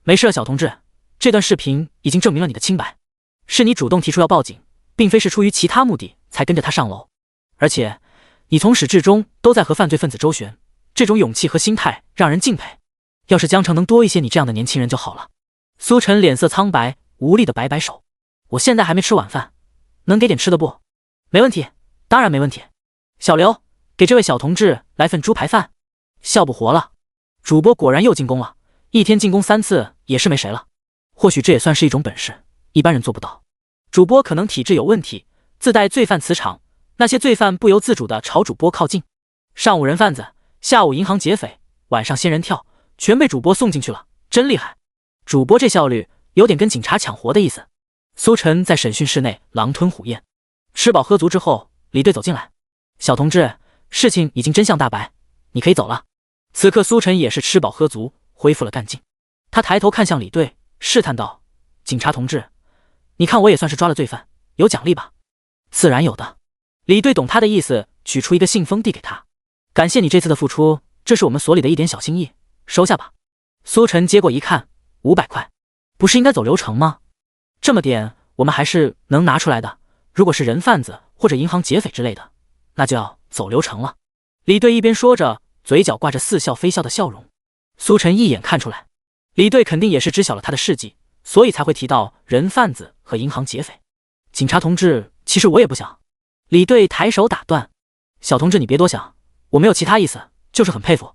没事了，小同志，这段视频已经证明了你的清白，是你主动提出要报警，并非是出于其他目的才跟着他上楼。而且，你从始至终都在和犯罪分子周旋，这种勇气和心态让人敬佩。要是江城能多一些你这样的年轻人就好了。”苏晨脸色苍白，无力的摆摆手：“我现在还没吃晚饭，能给点吃的不？”“没问题，当然没问题。小刘，给这位小同志来份猪排饭。”笑不活了，主播果然又进攻了，一天进攻3次也是没谁了。或许这也算是一种本事，一般人做不到。主播可能体质有问题，自带罪犯磁场，那些罪犯不由自主地朝主播靠近。上午人贩子，下午银行劫匪，晚上仙人跳，全被主播送进去了，真厉害。主播这效率有点跟警察抢活的意思。苏晨在审讯室内狼吞虎咽，吃饱喝足之后，李队走进来：“小同志，事情已经真相大白，你可以走了。”此刻苏晨也是吃饱喝足，恢复了干劲。他抬头看向李队，试探道：“警察同志，你看我也算是抓了罪犯，有奖励吧？”“自然有的。”李队懂他的意思，取出一个信封递给他：“感谢你这次的付出，这是我们所里的一点小心意，收下吧。”苏晨接过一看，500块，不是应该走流程吗？这么点我们还是能拿出来的。如果是人贩子或者银行劫匪之类的，那就要走流程了。李队一边说着，嘴角挂着似笑非笑的笑容。苏晨一眼看出来，李队肯定也是知晓了他的事迹，所以才会提到人贩子和银行劫匪。警察同志，其实我也不想。李队抬手打断：“小同志你别多想，我没有其他意思，就是很佩服。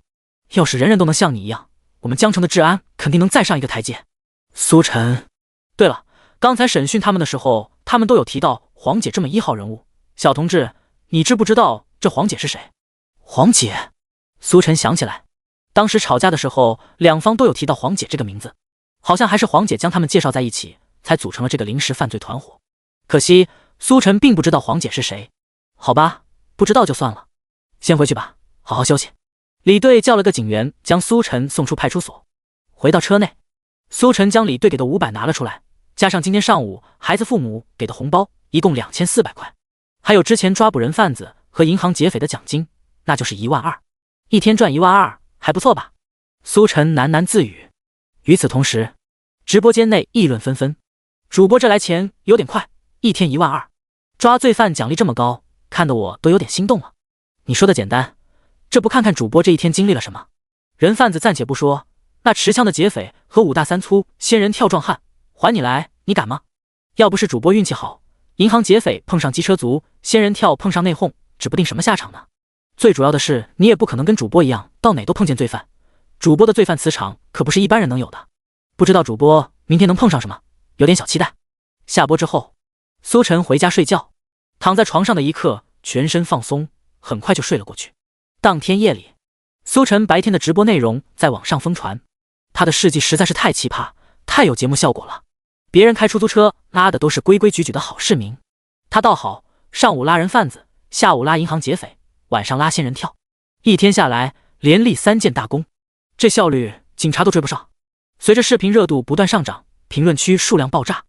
要是人人都能像你一样，我们江城的治安肯定能再上一个台阶。”苏晨，对了，刚才审讯他们的时候，他们都有提到黄姐这么1号人物。小同志，你知不知道这黄姐是谁？黄姐？苏晨想起来，当时吵架的时候，两方都有提到黄姐这个名字，好像还是黄姐将他们介绍在一起，才组成了这个临时犯罪团伙。可惜苏晨并不知道黄姐是谁。好吧，不知道就算了，先回去吧，好好休息。李队叫了个警员，将苏晨送出派出所。回到车内，苏晨将李队给的500拿了出来，加上今天上午孩子父母给的红包，一共2400块，还有之前抓捕人贩子和银行劫匪的奖金，那就是12000，一天赚12000，还不错吧？苏晨喃喃自语。与此同时，直播间内议论纷纷，主播这来钱有点快，一天12000，抓罪犯奖励这么高，看得我都有点心动了。你说的简单，这不看看主播这一天经历了什么？人贩子暂且不说，那持枪的劫匪和5大3粗仙人跳壮汉，还你来，你敢吗？要不是主播运气好，银行劫匪碰上机车族，仙人跳碰上内讧，指不定什么下场呢。最主要的是，你也不可能跟主播一样，到哪都碰见罪犯，主播的罪犯磁场可不是一般人能有的，不知道主播明天能碰上什么，有点小期待。下播之后，苏晨回家睡觉，躺在床上的一刻，全身放松，很快就睡了过去。当天夜里，苏晨白天的直播内容在网上疯传，他的事迹实在是太奇葩，太有节目效果了。别人开出租车拉的都是规规矩矩的好市民，他倒好，上午拉人贩子，下午拉银行劫匪，晚上拉仙人跳，一天下来连立3件大功，这效率警察都追不上。随着视频热度不断上涨，评论区数量爆炸。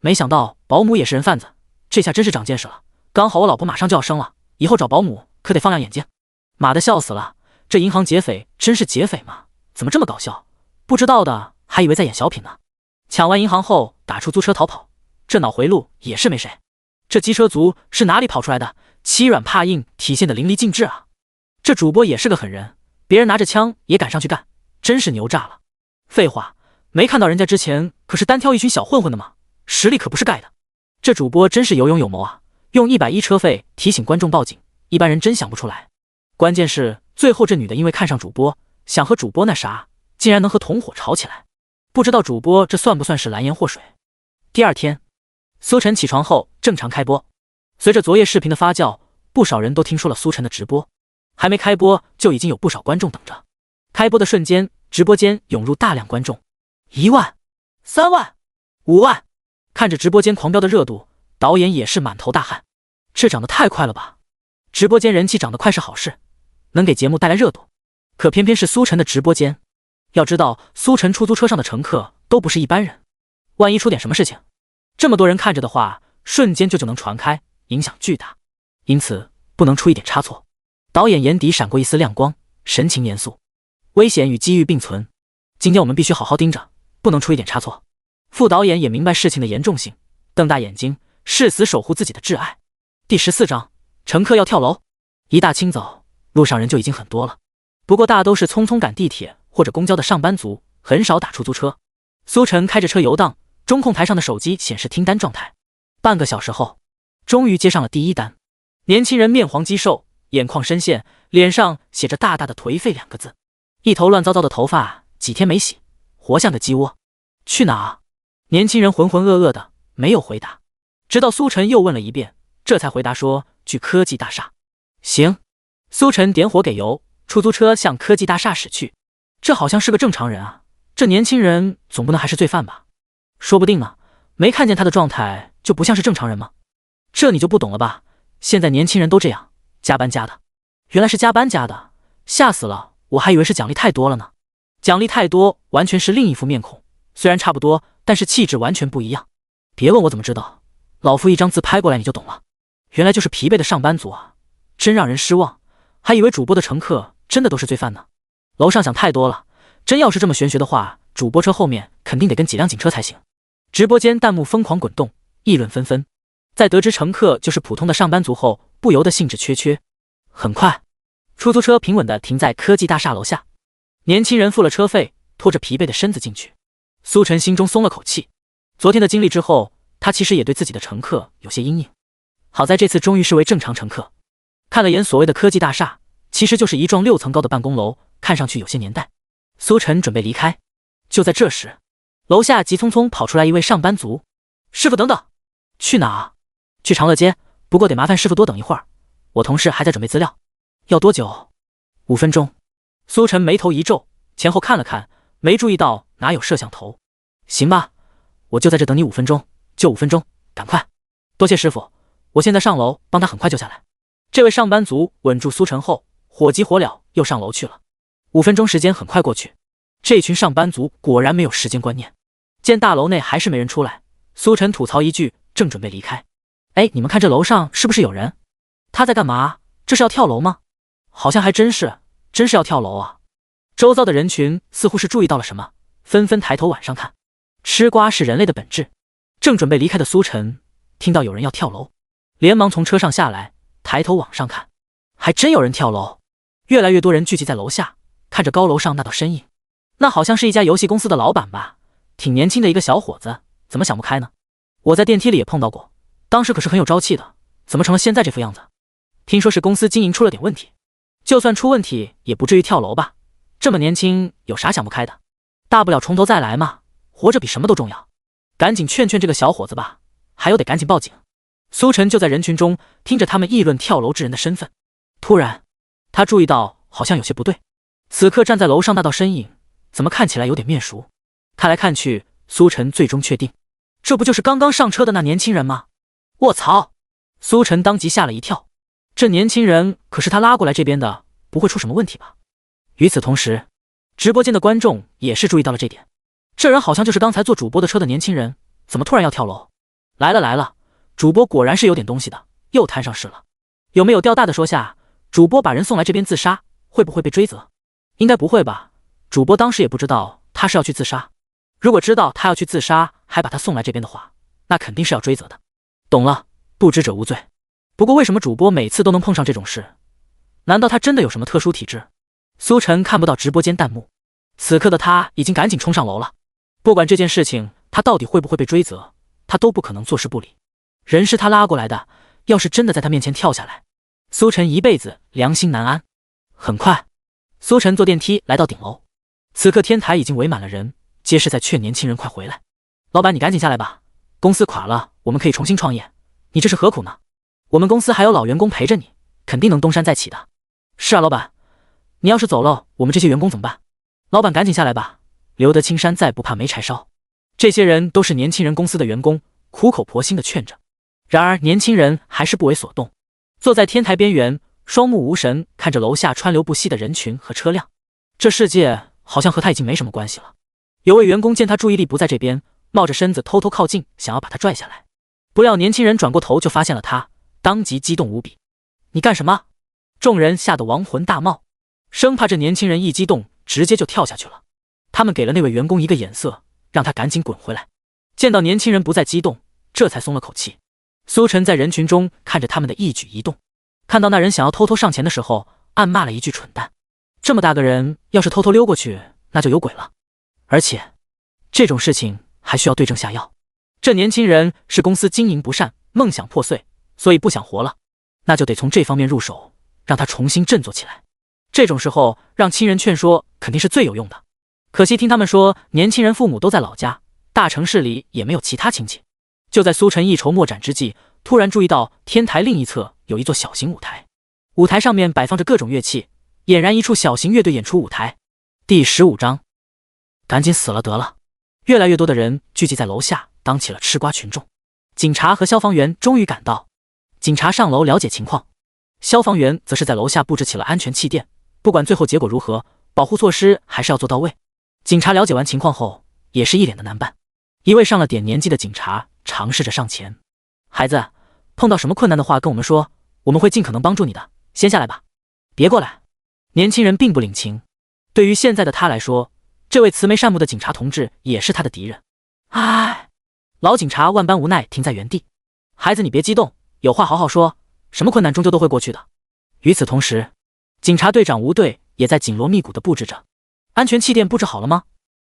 没想到保姆也是人贩子，这下真是长见识了。刚好我老婆马上就要生了，以后找保姆可得放亮眼睛。妈的，笑死了！这银行劫匪真是劫匪吗？怎么这么搞笑？不知道的还以为在演小品呢。抢完银行后打出租车逃跑，这脑回路也是没谁。这机车族是哪里跑出来的？欺软怕硬体现的淋漓尽致啊！这主播也是个狠人，别人拿着枪也敢上去干，真是牛炸了。废话，没看到人家之前可是单挑一群小混混的吗？实力可不是盖的。这主播真是有勇有谋啊，用110车费提醒观众报警，一般人真想不出来。关键是最后这女的因为看上主播，想和主播那啥，竟然能和同伙吵起来。不知道主播这算不算是蓝颜祸水。第二天，苏晨起床后正常开播，随着昨夜视频的发酵，不少人都听说了苏晨的直播，还没开播就已经有不少观众等着。开播的瞬间，直播间涌入大量观众，1万、3万、5万。看着直播间狂飙的热度，导演也是满头大汗，这涨得太快了吧！直播间人气涨得快是好事，能给节目带来热度。可偏偏是苏晨的直播间，要知道苏晨出租车上的乘客都不是一般人，万一出点什么事情，这么多人看着的话，瞬间就能传开，影响巨大，因此不能出一点差错。导演眼底闪过一丝亮光，神情严肃，危险与机遇并存，今天我们必须好好盯着，不能出一点差错。副导演也明白事情的严重性，瞪大眼睛，誓死守护自己的挚爱。第14章，乘客要跳楼。一大清早，路上人就已经很多了，不过大都是匆匆赶地铁或者公交的上班族，很少打出租车。苏晨开着车游荡，中控台上的手机显示听单状态。半个小时后，终于接上了第一单。年轻人面黄肌瘦，眼眶深陷，脸上写着大大的颓废2个字，一头乱糟糟的头发，几天没洗，活像个鸡窝。去哪啊？年轻人浑浑噩噩的，没有回答，直到苏晨又问了一遍，这才回答说去科技大厦。行，苏晨点火给油，出租车向科技大厦驶去。这好像是个正常人啊，这年轻人总不能还是罪犯吧？说不定呢，没看见他的状态就不像是正常人吗？这你就不懂了吧？现在年轻人都这样，加班加的。原来是加班加的，吓死了，我还以为是奖励太多了呢。奖励太多完全是另一副面孔，虽然差不多，但是气质完全不一样。别问我怎么知道，老夫一张字拍过来你就懂了。原来就是疲惫的上班族啊，真让人失望，还以为主播的乘客真的都是罪犯呢。楼上想太多了，真要是这么玄学的话，主播车后面肯定得跟几辆警车才行。直播间弹幕疯狂滚动，议论纷纷。在得知乘客就是普通的上班族后，不由得兴致缺缺。很快，出租车平稳地停在科技大厦楼下，年轻人付了车费，拖着疲惫的身子进去。苏晨心中松了口气，昨天的经历之后，他其实也对自己的乘客有些阴影。好在这次终于是位正常乘客。看了眼所谓的科技大厦，其实就是一幢6层高的办公楼，看上去有些年代。苏晨准备离开，就在这时，楼下急匆匆跑出来一位上班族。师傅等等，去哪啊？去长乐街，不过得麻烦师傅多等一会儿，我同事还在准备资料。要多久？5分钟。苏晨眉头一皱，前后看了看，没注意到哪有摄像头。行吧，我就在这等你5分钟，就5分钟，赶快。多谢师傅，我现在上楼帮他很快救下来。这位上班族稳住苏晨后，火急火燎又上楼去了。5分钟时间很快过去，这群上班族果然没有时间观念。见大楼内还是没人出来，苏晨吐槽一句，正准备离开。哎，你们看这楼上是不是有人？他在干嘛？这是要跳楼吗？好像还真是要跳楼啊。周遭的人群似乎是注意到了什么，纷纷抬头往上看。吃瓜是人类的本质。正准备离开的苏晨听到有人要跳楼，连忙从车上下来，抬头往上看，还真有人跳楼。越来越多人聚集在楼下，看着高楼上那道身影。那好像是一家游戏公司的老板吧，挺年轻的一个小伙子，怎么想不开呢？我在电梯里也碰到过，当时可是很有朝气的，怎么成了现在这副样子？听说是公司经营出了点问题，就算出问题也不至于跳楼吧？这么年轻，有啥想不开的？大不了从头再来嘛，活着比什么都重要。赶紧劝劝这个小伙子吧，还有得赶紧报警。苏晨就在人群中听着他们议论跳楼之人的身份，突然他注意到好像有些不对。此刻站在楼上那道身影，怎么看起来有点面熟？看来看去，苏晨最终确定，这不就是刚刚上车的那年轻人吗？卧槽！苏晨当即吓了一跳，这年轻人可是他拉过来这边的，不会出什么问题吧？与此同时，直播间的观众也是注意到了这点，这人好像就是刚才坐主播的车的年轻人，怎么突然要跳楼？来了来了，主播果然是有点东西的，又摊上事了。有没有吊大的说下，主播把人送来这边自杀，会不会被追责？应该不会吧，主播当时也不知道他是要去自杀，如果知道他要去自杀，还把他送来这边的话，那肯定是要追责的。懂了，不知者无罪。不过为什么主播每次都能碰上这种事？难道他真的有什么特殊体质？苏晨看不到直播间弹幕，此刻的他已经赶紧冲上楼了。不管这件事情他到底会不会被追责，他都不可能坐视不理。人是他拉过来的，要是真的在他面前跳下来，苏晨一辈子良心难安。很快，苏晨坐电梯来到顶楼，此刻天台已经围满了人，皆是在劝年轻人快回来。老板，你赶紧下来吧，公司垮了，我们可以重新创业，你这是何苦呢？我们公司还有老员工陪着你，肯定能东山再起的。是啊，老板，你要是走了，我们这些员工怎么办？老板赶紧下来吧，留得青山在，不怕没柴烧。这些人都是年轻人公司的员工，苦口婆心的劝着。然而年轻人还是不为所动，坐在天台边缘，双目无神看着楼下川流不息的人群和车辆。这世界好像和他已经没什么关系了。有位员工见他注意力不在这边，冒着身子偷偷靠近，想要把他拽下来。不料年轻人转过头就发现了他，当即激动无比。你干什么？众人吓得亡魂大冒，生怕这年轻人一激动直接就跳下去了。他们给了那位员工一个眼色，让他赶紧滚回来。见到年轻人不再激动，这才松了口气。苏晨在人群中看着他们的一举一动，看到那人想要偷偷上前的时候，暗骂了一句蠢蛋。这么大个人，要是偷偷溜过去，那就有鬼了。而且这种事情还需要对症下药。这年轻人是公司经营不善，梦想破碎，所以不想活了，那就得从这方面入手，让他重新振作起来。这种时候让亲人劝说肯定是最有用的。可惜听他们说年轻人父母都在老家，大城市里也没有其他亲戚。就在苏晨一筹莫展之际，突然注意到天台另一侧有一座小型舞台，舞台上面摆放着各种乐器，俨然一处小型乐队演出舞台。第15章，赶紧死了得了。越来越多的人聚集在楼下，当起了吃瓜群众。警察和消防员终于赶到，警察上楼了解情况，消防员则是在楼下布置起了安全气垫，不管最后结果如何，保护措施还是要做到位。警察了解完情况后，也是一脸的难办。一位上了点年纪的警察尝试着上前，孩子，碰到什么困难的话跟我们说，我们会尽可能帮助你的，先下来吧，别过来。年轻人并不领情，对于现在的他来说，这位慈眉善目的警察同志也是他的敌人。唉，老警察万般无奈停在原地。孩子你别激动，有话好好说，什么困难终究都会过去的。与此同时，警察队长吴队也在紧锣密鼓地布置着。安全气垫布置好了吗？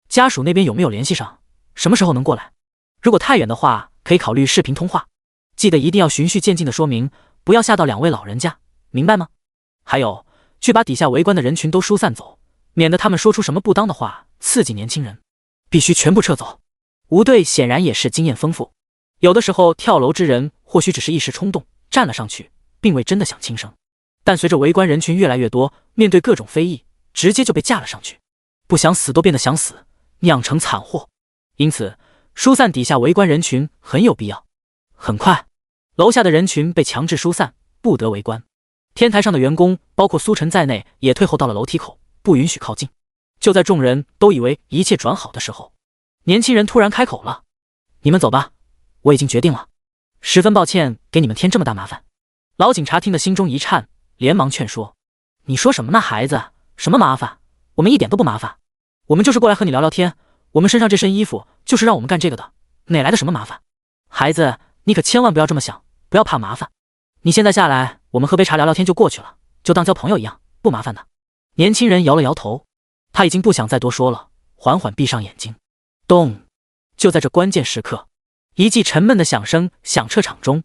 家属那边有没有联系上？什么时候能过来？如果太远的话，可以考虑视频通话。记得一定要循序渐进的说明，不要吓到两位老人家，明白吗？还有，去把底下围观的人群都疏散走，免得他们说出什么不当的话，刺激年轻人。必须全部撤走。吴队显然也是经验丰富，有的时候跳楼之人或许只是一时冲动，站了上去，并未真的想轻生。但随着围观人群越来越多，面对各种非议，直接就被架了上去，不想死都变得想死，酿成惨祸。因此，疏散底下围观人群很有必要。很快，楼下的人群被强制疏散，不得围观。天台上的员工，包括苏晨在内，也退后到了楼梯口，不允许靠近。就在众人都以为一切转好的时候，年轻人突然开口了：“你们走吧，我已经决定了。十分抱歉给你们添这么大麻烦。”老警察听得心中一颤，连忙劝说：“你说什么呢，孩子？什么麻烦？我们一点都不麻烦，我们就是过来和你聊聊天。我们身上这身衣服就是让我们干这个的，哪来的什么麻烦？孩子，你可千万不要这么想，不要怕麻烦。你现在下来，我们喝杯茶聊聊天就过去了，就当交朋友一样，不麻烦的。”年轻人摇了摇头，他已经不想再多说了，缓缓闭上眼睛。咚！就在这关键时刻，一记沉闷的响声响彻场中，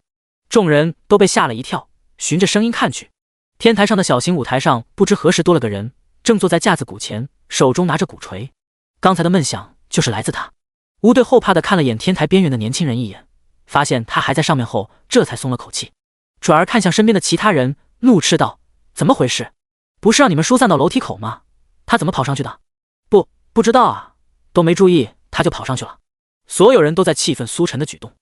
众人都被吓了一跳，循着声音看去，天台上的小型舞台上不知何时多了个人，正坐在架子鼓前，手中拿着鼓槌。刚才的闷响就是来自他。吴队后怕的看了眼天台边缘的年轻人一眼，发现他还在上面后，这才松了口气，转而看向身边的其他人，怒斥道：“怎么回事？不是让你们疏散到楼梯口吗？他怎么跑上去的？”“不知道啊，都没注意，他就跑上去了。”所有人都在气愤苏晨的举动，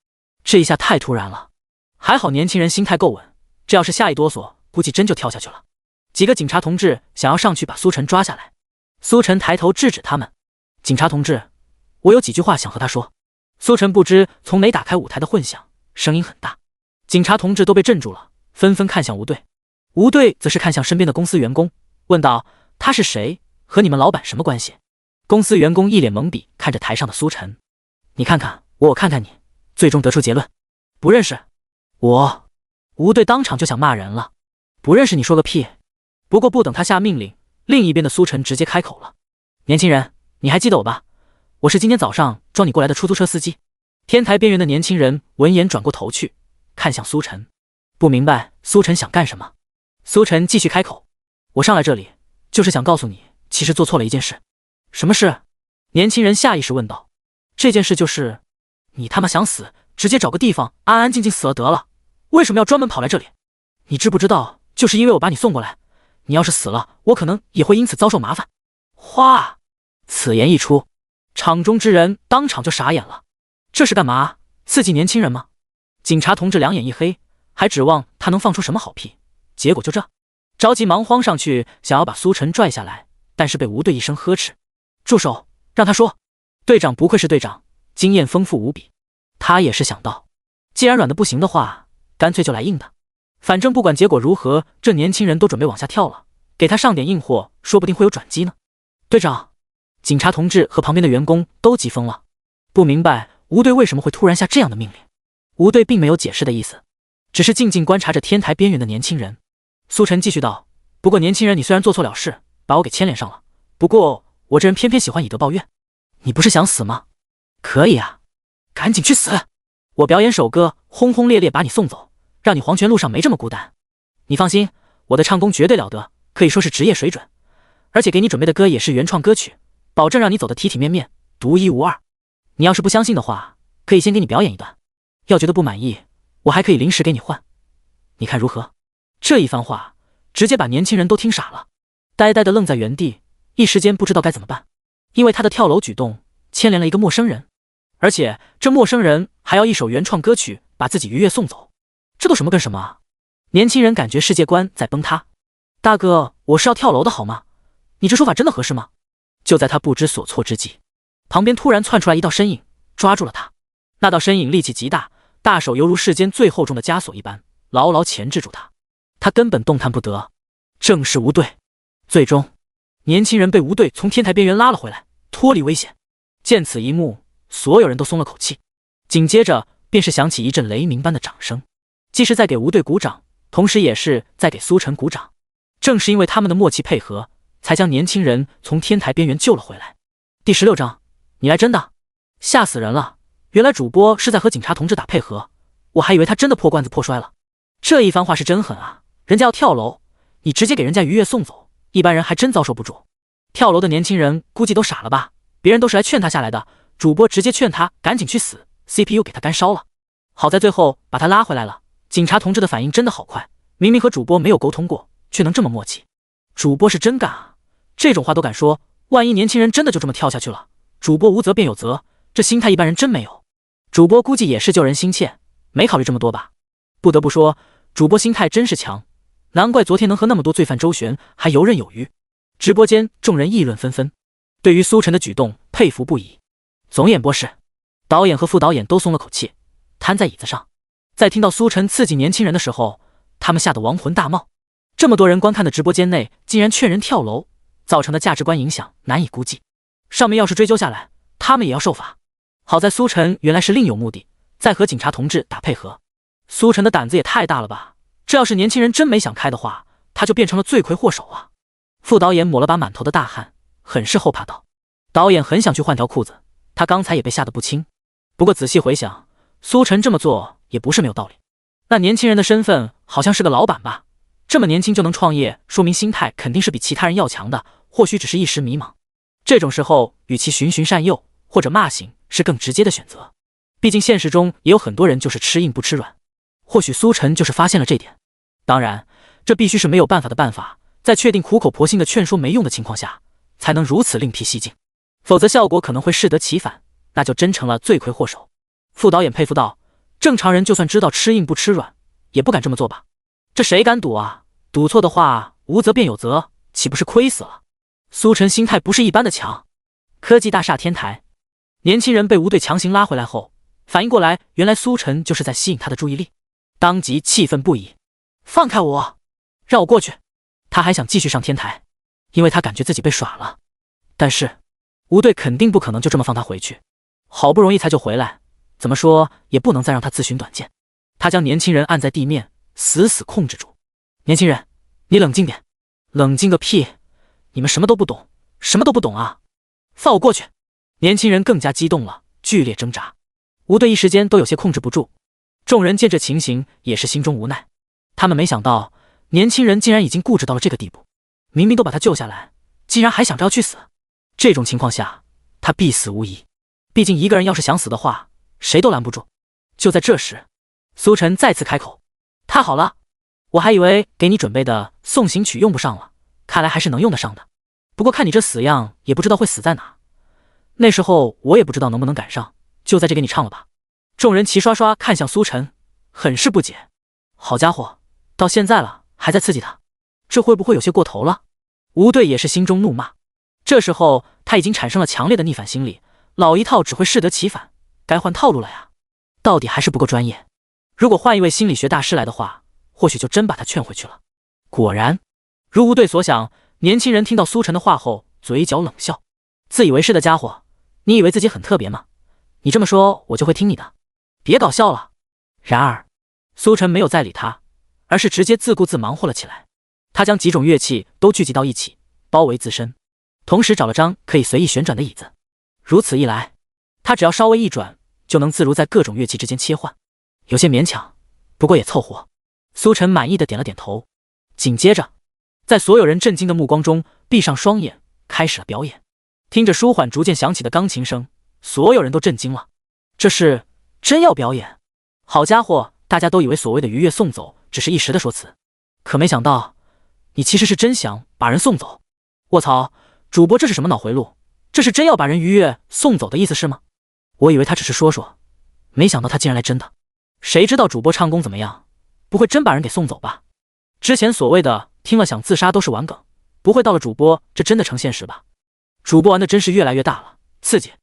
这一下太突然了。还好年轻人心态够稳，这要是下一哆嗦，估计真就跳下去了。几个警察同志想要上去把苏晨抓下来，苏晨抬头制止他们：“警察同志，我有几句话想和他说。”苏晨不知从哪打开舞台的混响，声音很大，警察同志都被镇住了，纷纷看向吴队。吴队则是看向身边的公司员工，问道：“他是谁？和你们老板什么关系？”公司员工一脸懵逼看着台上的苏晨：“你看看我看看你，最终得出结论，不认识。”我，吴队当场就想骂人了：“不认识你说个屁！”不过不等他下命令，另一边的苏晨直接开口了：“年轻人，你还记得我吧？我是今天早上装你过来的出租车司机。”天台边缘的年轻人闻言转过头去，看向苏晨，不明白苏晨想干什么。苏晨继续开口：“我上来这里，就是想告诉你，其实做错了一件事。”“什么事？”年轻人下意识问道。“这件事就是，你他妈想死，直接找个地方安安静静死了得了，为什么要专门跑来这里？你知不知道，就是因为我把你送过来，你要是死了，我可能也会因此遭受麻烦。”哗！此言一出，场中之人当场就傻眼了。这是干嘛？刺激年轻人吗？警察同志两眼一黑，还指望他能放出什么好屁，结果就这。着急忙慌上去想要把苏晨拽下来，但是被吴队一声呵斥：“住手，让他说。”队长不愧是队长，经验丰富无比。他也是想到，既然软的不行的话，干脆就来硬的。反正不管结果如何，这年轻人都准备往下跳了，给他上点硬货，说不定会有转机呢。队长，警察同志和旁边的员工都急疯了，不明白吴队为什么会突然下这样的命令。吴队并没有解释的意思，只是静静观察着天台边缘的年轻人。苏晨继续道：“不过年轻人，你虽然做错了事，把我给牵连上了，不过我这人偏偏喜欢以德报怨。你不是想死吗？可以啊，赶紧去死！我表演首歌，轰轰烈烈把你送走，让你黄泉路上没这么孤单。你放心，我的唱功绝对了得，可以说是职业水准，而且给你准备的歌也是原创歌曲，保证让你走得体体面面，独一无二。你要是不相信的话，可以先给你表演一段，要觉得不满意，我还可以临时给你换，你看如何？”这一番话直接把年轻人都听傻了，呆呆的愣在原地，一时间不知道该怎么办。因为他的跳楼举动牵连了一个陌生人，而且这陌生人还要一首原创歌曲把自己愉悦送走，这都什么跟什么啊？年轻人感觉世界观在崩塌。大哥，我是要跳楼的好吗？你这说法真的合适吗？就在他不知所措之际，旁边突然窜出来一道身影，抓住了他。那道身影力气极大，大手犹如世间最厚重的枷锁一般，牢牢钳制住他，他根本动弹不得。正是吴队。最终，年轻人被吴队从天台边缘拉了回来，脱离危险。见此一幕，所有人都松了口气，紧接着便是响起一阵雷鸣般的掌声，既是在给吴队鼓掌，同时也是在给苏晨鼓掌。正是因为他们的默契配合，才将年轻人从天台边缘救了回来。第16章，你来真的？吓死人了！原来主播是在和警察同志打配合，我还以为他真的破罐子破摔了。这一番话是真狠啊！人家要跳楼，你直接给人家愉悦送走，一般人还真遭受不住。跳楼的年轻人估计都傻了吧？别人都是来劝他下来的，主播直接劝他赶紧去死 ，CPU 给他干烧了。好在最后把他拉回来了。警察同志的反应真的好快，明明和主播没有沟通过，却能这么默契。主播是真干啊，这种话都敢说，万一年轻人真的就这么跳下去了，主播无责便有责，这心态一般人真没有。主播估计也是救人心切，没考虑这么多吧。不得不说，主播心态真是强，难怪昨天能和那么多罪犯周旋，还游刃有余。直播间众人议论纷纷，对于苏晨的举动佩服不已。总演播室，导演和副导演都松了口气，瘫在椅子上。在听到苏晨刺激年轻人的时候，他们吓得亡魂大冒。这么多人观看的直播间内，竟然劝人跳楼，造成的价值观影响难以估计。上面要是追究下来，他们也要受罚。好在苏晨原来是另有目的，在和警察同志打配合。苏晨的胆子也太大了吧，这要是年轻人真没想开的话，他就变成了罪魁祸首啊。副导演抹了把满头的大汗，很是后怕道。导演很想去换条裤子，他刚才也被吓得不轻。不过仔细回想，苏晨这么做也不是没有道理。那年轻人的身份好像是个老板吧，这么年轻就能创业，说明心态肯定是比其他人要强的，或许只是一时迷茫。这种时候，与其循循善诱或者骂醒，是更直接的选择。毕竟现实中也有很多人就是吃硬不吃软，或许苏晨就是发现了这点。当然，这必须是没有办法的办法，在确定苦口婆心的劝说没用的情况下，才能如此另辟蹊径，否则效果可能会适得其反，那就真成了罪魁祸首。副导演佩服道：“正常人就算知道吃硬不吃软，也不敢这么做吧？这谁敢赌啊？赌错的话，无责便有责，岂不是亏死了？”苏晨心态不是一般的强。科技大厦天台，年轻人被吴队强行拉回来后，反应过来，原来苏晨就是在吸引他的注意力，当即气愤不已：“放开我，让我过去！”他还想继续上天台，因为他感觉自己被耍了。但是吴队肯定不可能就这么放他回去，好不容易才救回来，怎么说也不能再让他自寻短见。他将年轻人按在地面，死死控制住。“年轻人，你冷静点。”“冷静个屁！你们什么都不懂，什么都不懂啊！放我过去！”年轻人更加激动了，剧烈挣扎。吴队一时间都有些控制不住。众人见这情形，也是心中无奈。他们没想到，年轻人竟然已经固执到了这个地步，明明都把他救下来，竟然还想着要去死。这种情况下，他必死无疑。毕竟一个人要是想死的话，谁都拦不住。就在这时，苏晨再次开口：“太好了，我还以为给你准备的送行曲用不上了，看来还是能用得上的。不过看你这死样，也不知道会死在哪。那时候我也不知道能不能赶上，就在这给你唱了吧。”众人齐刷刷看向苏晨，很是不解。好家伙，到现在了还在刺激他，这会不会有些过头了？吴队也是心中怒骂。这时候他已经产生了强烈的逆反心理，老一套只会适得其反，该换套路了呀。到底还是不够专业。如果换一位心理学大师来的话，或许就真把他劝回去了。果然，如吴队所想，年轻人听到苏晨的话后，嘴角冷笑：“自以为是的家伙，你以为自己很特别吗？你这么说，我就会听你的。别搞笑了。”然而，苏晨没有再理他，而是直接自顾自忙活了起来。他将几种乐器都聚集到一起，包围自身，同时找了张可以随意旋转的椅子。如此一来，他只要稍微一转，就能自如在各种乐器之间切换。有些勉强，不过也凑合。苏晨满意的点了点头。紧接着，在所有人震惊的目光中，闭上双眼，开始了表演。听着舒缓逐渐响起的钢琴声，所有人都震惊了。这是真要表演？好家伙，大家都以为所谓的愉悦送走只是一时的说辞，可没想到你其实是真想把人送走。卧槽，主播这是什么脑回路？这是真要把人愉悦送走的意思是吗？我以为他只是说说，没想到他竟然来真的。谁知道主播唱功怎么样？不会真把人给送走吧？之前所谓的听了想自杀都是玩梗，不会到了主播这真的成现实吧？主播玩的真是越来越大了，刺激！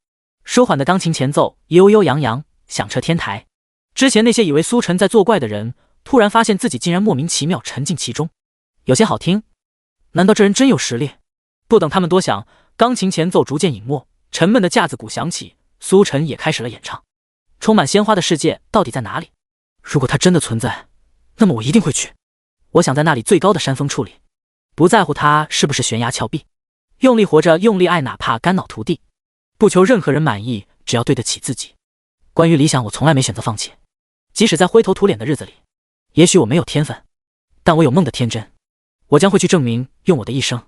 舒缓的钢琴前奏悠悠扬扬，响彻天台。之前那些以为苏晨在作怪的人，突然发现自己竟然莫名其妙沉浸其中，有些好听。难道这人真有实力？不等他们多想，钢琴前奏逐渐隐没，沉闷的架子鼓响起，苏晨也开始了演唱。充满鲜花的世界到底在哪里？如果它真的存在，那么我一定会去。我想在那里最高的山峰处里，不在乎它是不是悬崖峭壁，用力活着，用力爱，哪怕肝脑涂地，不求任何人满意，只要对得起自己。关于理想，我从来没选择放弃，即使在灰头土脸的日子里，也许我没有天分，但我有梦的天真。我将会去证明，用我的一生。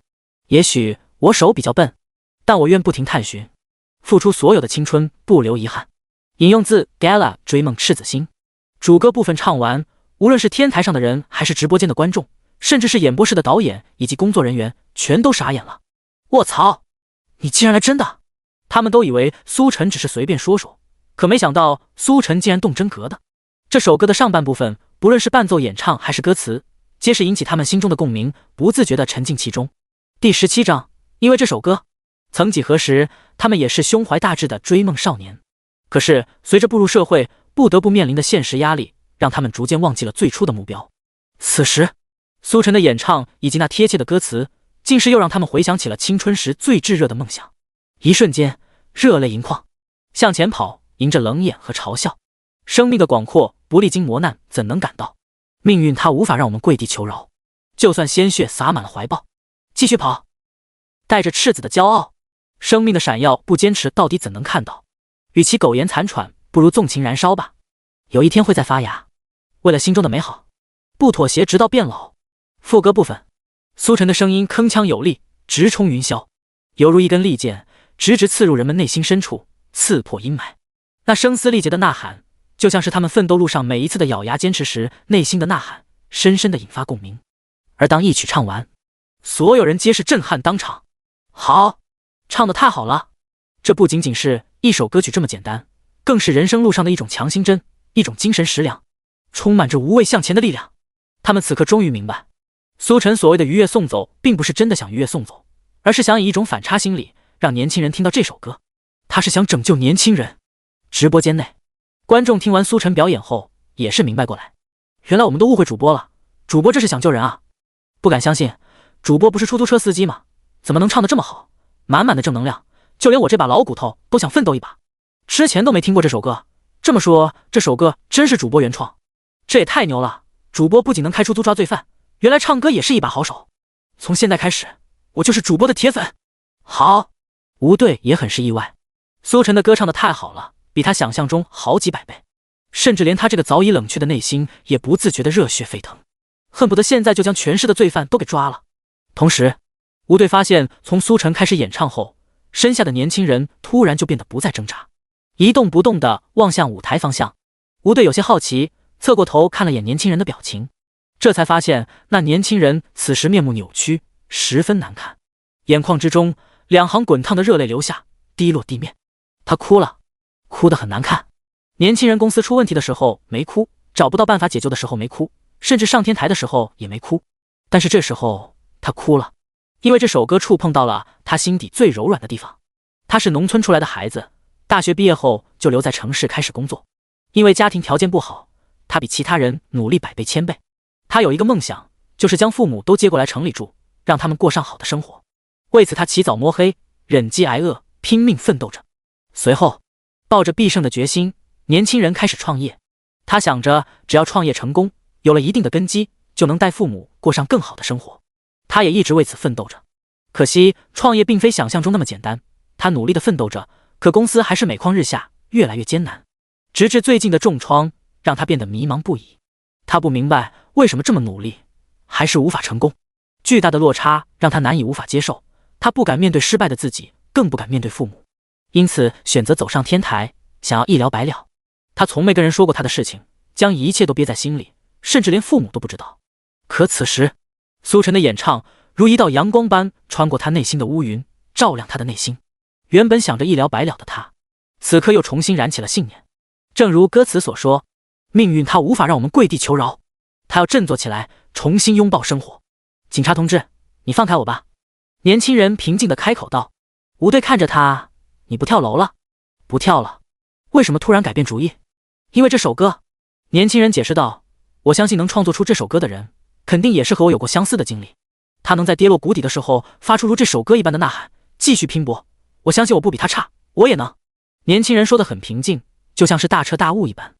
也许我手比较笨，但我愿不停探寻，付出所有的青春，不留遗憾。引用自 Gala 追梦赤子心。主歌部分唱完，无论是天台上的人，还是直播间的观众，甚至是演播室的导演以及工作人员，全都傻眼了。卧槽，你竟然来真的！他们都以为苏晨只是随便说说，可没想到苏晨竟然动真格的。这首歌的上半部分，不论是伴奏、演唱还是歌词，皆是引起他们心中的共鸣，不自觉地沉浸其中。第17章，因为这首歌，曾几何时，他们也是胸怀大志的追梦少年。可是随着步入社会，不得不面临的现实压力，让他们逐渐忘记了最初的目标。此时，苏晨的演唱以及那贴切的歌词，竟是又让他们回想起了青春时最炙热的梦想。一瞬间，热泪盈眶，向前跑，迎着冷眼和嘲笑。生命的广阔，不历经磨难，怎能感到？命运它无法让我们跪地求饶，就算鲜血洒满了怀抱，继续跑，带着赤子的骄傲。生命的闪耀，不坚持到底怎能看到？与其苟延残喘，不如纵情燃烧吧。有一天会再发芽。为了心中的美好，不妥协直到变老。副歌部分，苏晨的声音铿锵有力，直冲云霄，犹如一根利剑，直直刺入人们内心深处，刺破阴霾。那声嘶力竭的呐喊，就像是他们奋斗路上每一次的咬牙坚持时内心的呐喊，深深的引发共鸣。而当一曲唱完，所有人皆是震撼当场。好，唱得太好了！这不仅仅是一首歌曲这么简单，更是人生路上的一种强心针，一种精神食粮，充满着无畏向前的力量。他们此刻终于明白，苏晨所谓的愉悦送走，并不是真的想愉悦送走，而是想以一种反差心理，让年轻人听到这首歌。他是想拯救年轻人。直播间内，观众听完苏晨表演后，也是明白过来，原来我们都误会主播了，主播这是想救人啊！不敢相信，主播不是出租车司机吗？怎么能唱得这么好？满满的正能量，就连我这把老骨头都想奋斗一把。之前都没听过这首歌，这么说这首歌真是主播原创，这也太牛了！主播不仅能开出租抓罪犯，原来唱歌也是一把好手。从现在开始，我就是主播的铁粉。好，吴队也很是意外，苏晨的歌唱得太好了，比他想象中好几百倍，甚至连他这个早已冷却的内心也不自觉的热血沸腾，恨不得现在就将全市的罪犯都给抓了。同时，吴队发现从苏晨开始演唱后，身下的年轻人突然就变得不再挣扎，一动不动地望向舞台方向。吴队有些好奇，侧过头看了眼年轻人的表情，这才发现那年轻人此时面目扭曲，十分难看，眼眶之中两行滚烫的热泪流下，滴落地面。他哭了，哭得很难看。年轻人公司出问题的时候没哭，找不到办法解救的时候没哭，甚至上天台的时候也没哭，但是这时候他哭了，因为这首歌触碰到了他心底最柔软的地方。他是农村出来的孩子，大学毕业后就留在城市开始工作，因为家庭条件不好，他比其他人努力100倍1000倍。他有一个梦想，就是将父母都接过来城里住，让他们过上好的生活。为此他起早摸黑，忍饥挨饿，拼命奋斗着。随后抱着必胜的决心，年轻人开始创业。他想着只要创业成功，有了一定的根基，就能带父母过上更好的生活。他也一直为此奋斗着。可惜创业并非想象中那么简单，他努力的奋斗着，可公司还是每况日下，越来越艰难。直至最近的重创让他变得迷茫不已。他不明白为什么这么努力还是无法成功，巨大的落差让他难以无法接受。他不敢面对失败的自己，更不敢面对父母，因此选择走上天台，想要一了百了。他从没跟人说过他的事情，将一切都憋在心里，甚至连父母都不知道。可此时苏晨的演唱如一道阳光般穿过他内心的乌云，照亮他的内心。原本想着一了百了的他，此刻又重新燃起了信念。正如歌词所说，命运它无法让我们跪地求饶，他要振作起来，重新拥抱生活。警察同志，你放开我吧。年轻人平静地开口道。吴队看着他，你不跳楼了？不跳了。为什么突然改变主意？因为这首歌。年轻人解释道，我相信能创作出这首歌的人，肯定也是和我有过相似的经历。他能在跌落谷底的时候发出如这首歌一般的呐喊，继续拼搏。我相信我不比他差，我也能。年轻人说得很平静，就像是大彻大悟一般。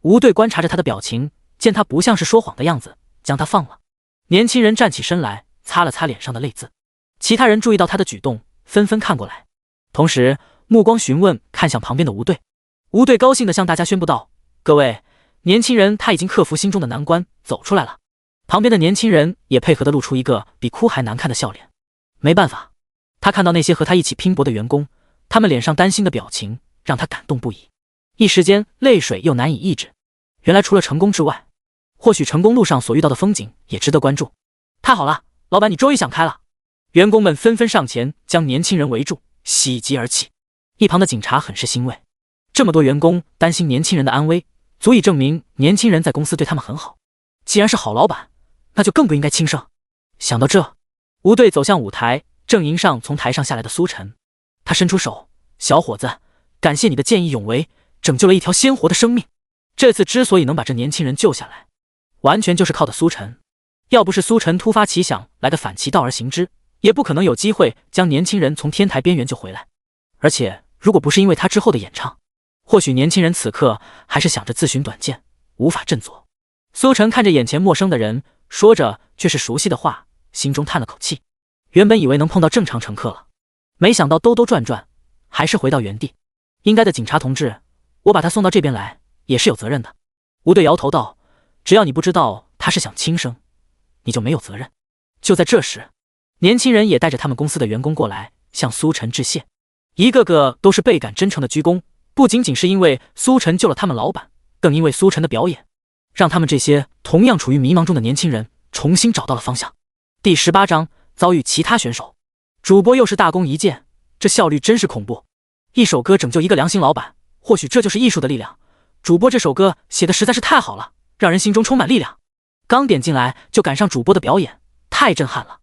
吴队观察着他的表情，见他不像是说谎的样子，将他放了。年轻人站起身来，擦了擦脸上的泪渍。其他人注意到他的举动，纷纷看过来，同时目光询问看向旁边的吴队。吴队高兴地向大家宣布道，各位，年轻人他已经克服心中的难关，走出来了。旁边的年轻人也配合地露出一个比哭还难看的笑脸。没办法，他看到那些和他一起拼搏的员工，他们脸上担心的表情让他感动不已，一时间泪水又难以抑制。原来除了成功之外，或许成功路上所遇到的风景也值得关注。太好了，老板你终于想开了。员工们纷纷上前将年轻人围住，喜极而泣。一旁的警察很是欣慰，这么多员工担心年轻人的安危，足以证明年轻人在公司对他们很好。既然是好老板，那就更不应该轻生。想到这，吴队走向舞台，正迎上从台上下来的苏晨。他伸出手，小伙子，感谢你的见义勇为，拯救了一条鲜活的生命。这次之所以能把这年轻人救下来，完全就是靠的苏晨。要不是苏晨突发奇想来个反其道而行之，也不可能有机会将年轻人从天台边缘救回来。而且如果不是因为他之后的演唱，或许年轻人此刻还是想着自寻短见，无法振作。苏晨看着眼前陌生的人，说着却是熟悉的话，心中叹了口气。原本以为能碰到正常乘客了，没想到兜兜转转还是回到原地。应该的，警察同志，我把他送到这边来也是有责任的。吴队摇头道，只要你不知道他是想轻生，你就没有责任。就在这时，年轻人也带着他们公司的员工过来向苏晨致谢，一个个都是倍感真诚的鞠躬，不仅仅是因为苏晨救了他们老板，更因为苏晨的表演，让他们这些同样处于迷茫中的年轻人重新找到了方向。第18章遭遇其他选手，主播又是大功一件，这效率真是恐怖。一首歌拯救一个良心老板，或许这就是艺术的力量。主播这首歌写的实在是太好了，让人心中充满力量。刚点进来就赶上主播的表演，太震撼了。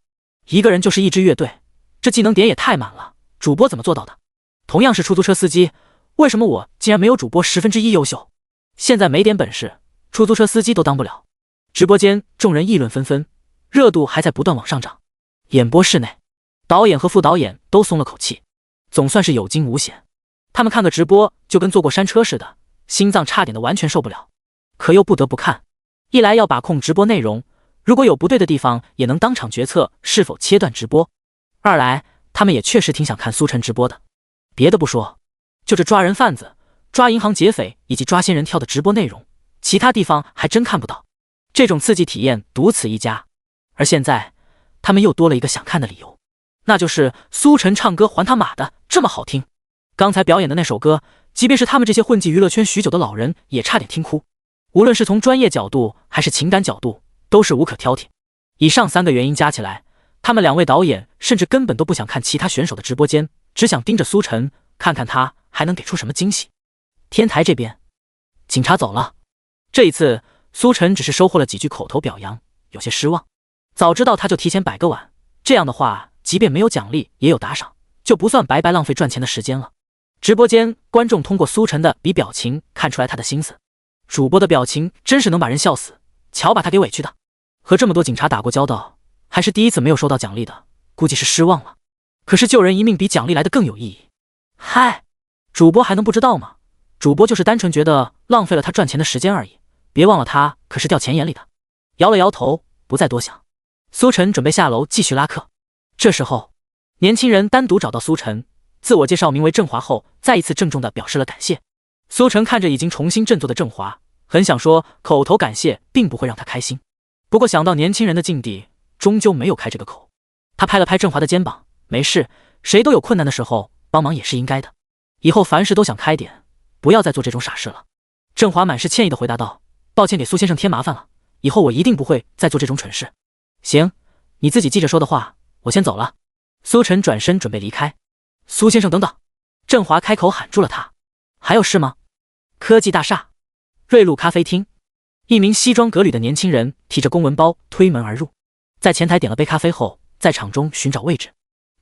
一个人就是一支乐队，这技能点也太满了，主播怎么做到的？同样是出租车司机，为什么我竟然没有主播1/10优秀？现在没点本事，出租车司机都当不了。直播间众人议论纷纷，热度还在不断往上涨。演播室内，导演和副导演都松了口气，总算是有惊无险。他们看个直播就跟坐过山车似的，心脏差点的完全受不了，可又不得不看。一来要把控直播内容，如果有不对的地方也能当场决策是否切断直播；二来他们也确实挺想看苏晨直播的。别的不说，就这抓人贩子、抓银行劫匪以及抓仙人跳的直播内容，其他地方还真看不到。这种刺激体验独此一家。而现在他们又多了一个想看的理由，那就是苏晨唱歌还他妈的这么好听。刚才表演的那首歌，即便是他们这些混迹娱乐圈许久的老人也差点听哭。无论是从专业角度还是情感角度，都是无可挑剔。以上3个原因加起来，他们2位导演甚至根本都不想看其他选手的直播间，只想盯着苏晨，看看他还能给出什么惊喜。天台这边，警察走了。这一次苏晨只是收获了几句口头表扬，有些失望。早知道他就提前摆个碗，这样的话即便没有奖励也有打赏，就不算白白浪费赚钱的时间了。直播间观众通过苏晨的比表情看出来他的心思，主播的表情真是能把人笑死，瞧把他给委屈的。和这么多警察打过交道，还是第一次没有收到奖励的，估计是失望了。可是救人一命比奖励来的更有意义。嗨，主播还能不知道吗？主播就是单纯觉得浪费了他赚钱的时间而已，别忘了他可是掉钱眼里的。摇了摇头，不再多想。苏晨准备下楼继续拉客。这时候，年轻人单独找到苏晨，自我介绍名为郑华后，再一次郑重地表示了感谢。苏晨看着已经重新振作的郑华，很想说口头感谢并不会让他开心，不过想到年轻人的境地，终究没有开这个口。他拍了拍郑华的肩膀，没事，谁都有困难的时候，帮忙也是应该的。以后凡事都想开点，不要再做这种傻事了。郑华满是歉意地回答道：抱歉给苏先生添麻烦了，以后我一定不会再做这种蠢事。行，你自己记着说的话，我先走了。苏晨转身准备离开。苏先生等等，郑华开口喊住了他。还有事吗？科技大厦瑞露咖啡厅，一名西装革履的年轻人提着公文包推门而入，在前台点了杯咖啡后，在场中寻找位置。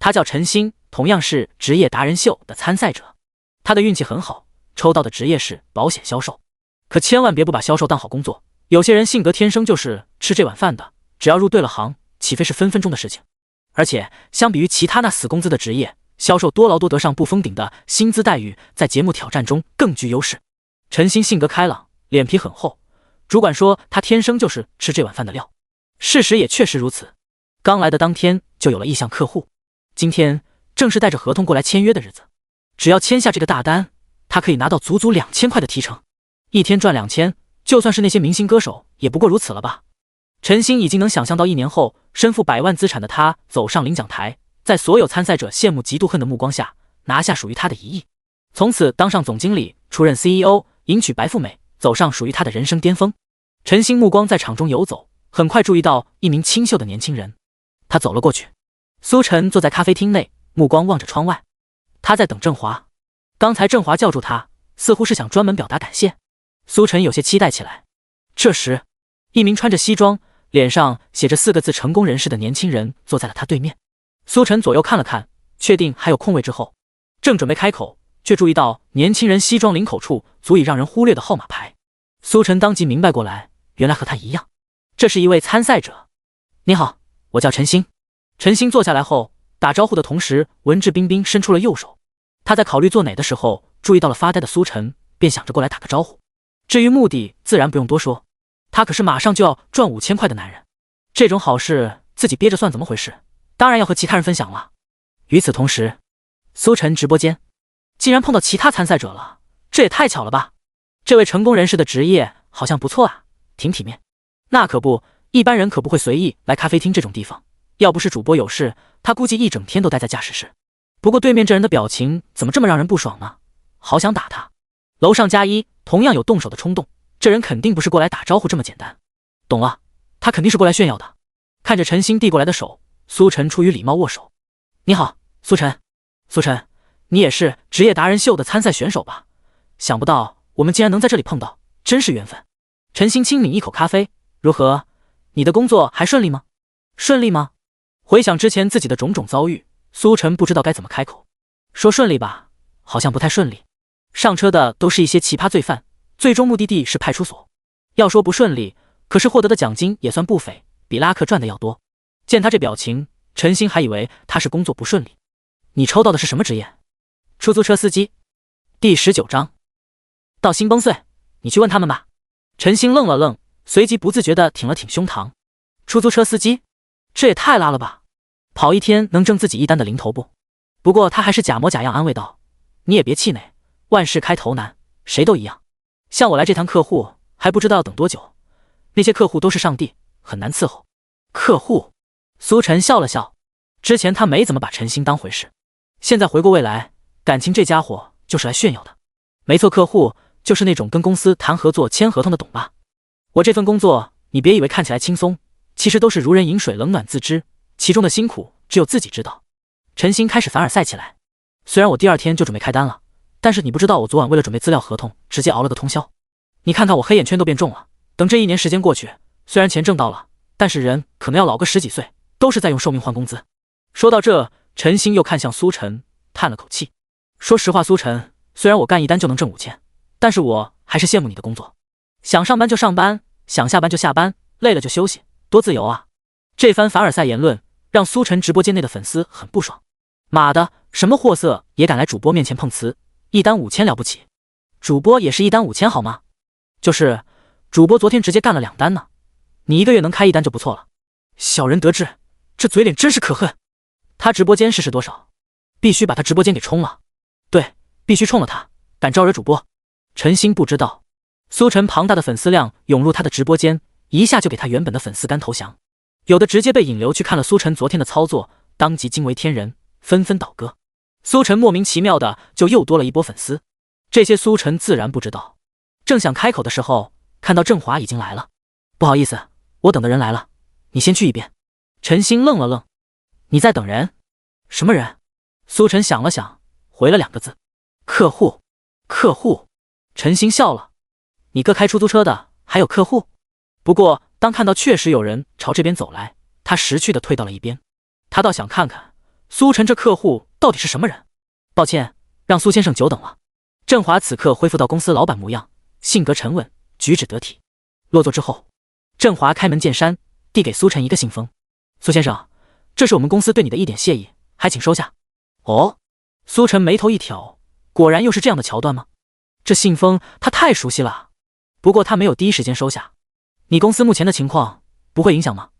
他叫陈星，同样是职业达人秀的参赛者。他的运气很好，抽到的职业是保险销售。可千万别不把销售当好工作，有些人性格天生就是吃这碗饭的，只要入对了行，起飞是分分钟的事情。而且相比于其他那死工资的职业，销售多劳多得上不封顶的薪资待遇，在节目挑战中更具优势。陈星性格开朗，脸皮很厚，主管说他天生就是吃这碗饭的料。事实也确实如此，刚来的当天就有了意向客户，今天正是带着合同过来签约的日子。只要签下这个大单，他可以拿到足足2000块的提成，一天赚2000，就算是那些明星歌手也不过如此了吧。陈星已经能想象到1年后，身负100万资产的他走上领奖台，在所有参赛者羡慕嫉妒恨的目光下，拿下属于他的1亿，从此当上总经理，出任 CEO， 迎娶白富美，走上属于他的人生巅峰。陈星目光在场中游走，很快注意到一名清秀的年轻人，他走了过去。苏晨坐在咖啡厅内，目光望着窗外，他在等郑华。刚才郑华叫住他，似乎是想专门表达感谢。苏晨有些期待起来。这时，一名穿着西装，脸上写着4个字成功人士的年轻人坐在了他对面。苏晨左右看了看，确定还有空位之后，正准备开口，却注意到年轻人西装领口处足以让人忽略的号码牌。苏晨当即明白过来，原来和他一样，这是一位参赛者。你好，我叫陈星。陈星坐下来后，打招呼的同时，文质彬彬伸出了右手。他在考虑坐哪的时候，注意到了发呆的苏晨，便想着过来打个招呼。至于目的，自然不用多说，他可是马上就要赚5000块的男人，这种好事自己憋着算怎么回事？当然要和其他人分享了。与此同时，苏晨直播间竟然碰到其他参赛者了，这也太巧了吧！这位成功人士的职业好像不错啊，挺体面。那可不，一般人可不会随意来咖啡厅这种地方，要不是主播有事，他估计一整天都待在驾驶室。不过对面这人的表情怎么这么让人不爽呢？好想打他。楼上加一同样有动手的冲动，这人肯定不是过来打招呼这么简单。懂了，他肯定是过来炫耀的。看着陈星递过来的手，苏晨出于礼貌握手。你好，苏晨。苏晨，你也是职业达人秀的参赛选手吧？想不到我们竟然能在这里碰到，真是缘分。陈星轻抿一口咖啡，如何？你的工作还顺利吗？顺利吗？回想之前自己的种种遭遇，苏晨不知道该怎么开口。说顺利吧，好像不太顺利。上车的都是一些奇葩罪犯，最终目的地是派出所。要说不顺利，可是获得的奖金也算不菲，比拉克赚的要多。见他这表情，陈星还以为他是工作不顺利。你抽到的是什么职业？出租车司机。第19章。到星崩碎，你去问他们吧。陈星愣了愣，随即不自觉地挺了挺胸膛。出租车司机，这也太拉了吧！跑一天能挣自己一单的零头不？不过他还是假模假样安慰道：“你也别气馁，万事开头难，谁都一样。像我来这趟客户，还不知道要等多久。那些客户都是上帝，很难伺候。”客户？苏晨笑了笑。之前他没怎么把陈星当回事，现在回过味来，感情这家伙就是来炫耀的。没错，客户就是那种跟公司谈合作、签合同的，懂吧？我这份工作，你别以为看起来轻松，其实都是如人饮水，冷暖自知，其中的辛苦只有自己知道。陈星开始凡尔赛起来。虽然我第2天就准备开单了，但是你不知道我昨晚为了准备资料合同，直接熬了个通宵。你看看我黑眼圈都变重了。等这1年时间过去，虽然钱挣到了，但是人可能要老个10几岁，都是在用寿命换工资。说到这，陈星又看向苏晨，叹了口气。说实话，苏晨，虽然我干1单就能挣5000，但是我还是羡慕你的工作。想上班就上班，想下班就下班，累了就休息，多自由啊！这番凡尔赛言论让苏晨直播间内的粉丝很不爽。妈的，什么货色也敢来主播面前碰瓷，1单5000了不起？主播也是1单5000好吗？就是主播昨天直接干了2单呢，你1个月能开1单就不错了。小人得志，这嘴脸真是可恨。他直播间试试多少？必须把他直播间给冲了。对，必须冲了他，敢招惹主播。陈星不知道，苏晨庞大的粉丝量涌入他的直播间，一下就给他原本的粉丝干投降，有的直接被引流去看了苏晨昨天的操作，当即惊为天人，纷纷倒戈。苏晨莫名其妙的就又多了一波粉丝，这些苏晨自然不知道。正想开口的时候，看到郑华已经来了。不好意思，我等的人来了，你先去一边。陈星愣了愣，你在等人？什么人？苏晨想了想，回了2个字：客户。客户？陈星笑了，你个开出租车的还有客户？不过当看到确实有人朝这边走来，他识趣的退到了一边。他倒想看看苏晨这客户到底是什么人。抱歉，让苏先生久等了。振华此刻恢复到公司老板模样，性格沉稳，举止得体。落座之后，振华开门见山，递给苏晨一个信封。苏先生，这是我们公司对你的一点谢意，还请收下。哦，苏晨眉头一挑，果然又是这样的桥段吗？这信封他太熟悉了。不过他没有第一时间收下。你公司目前的情况不会影响吗？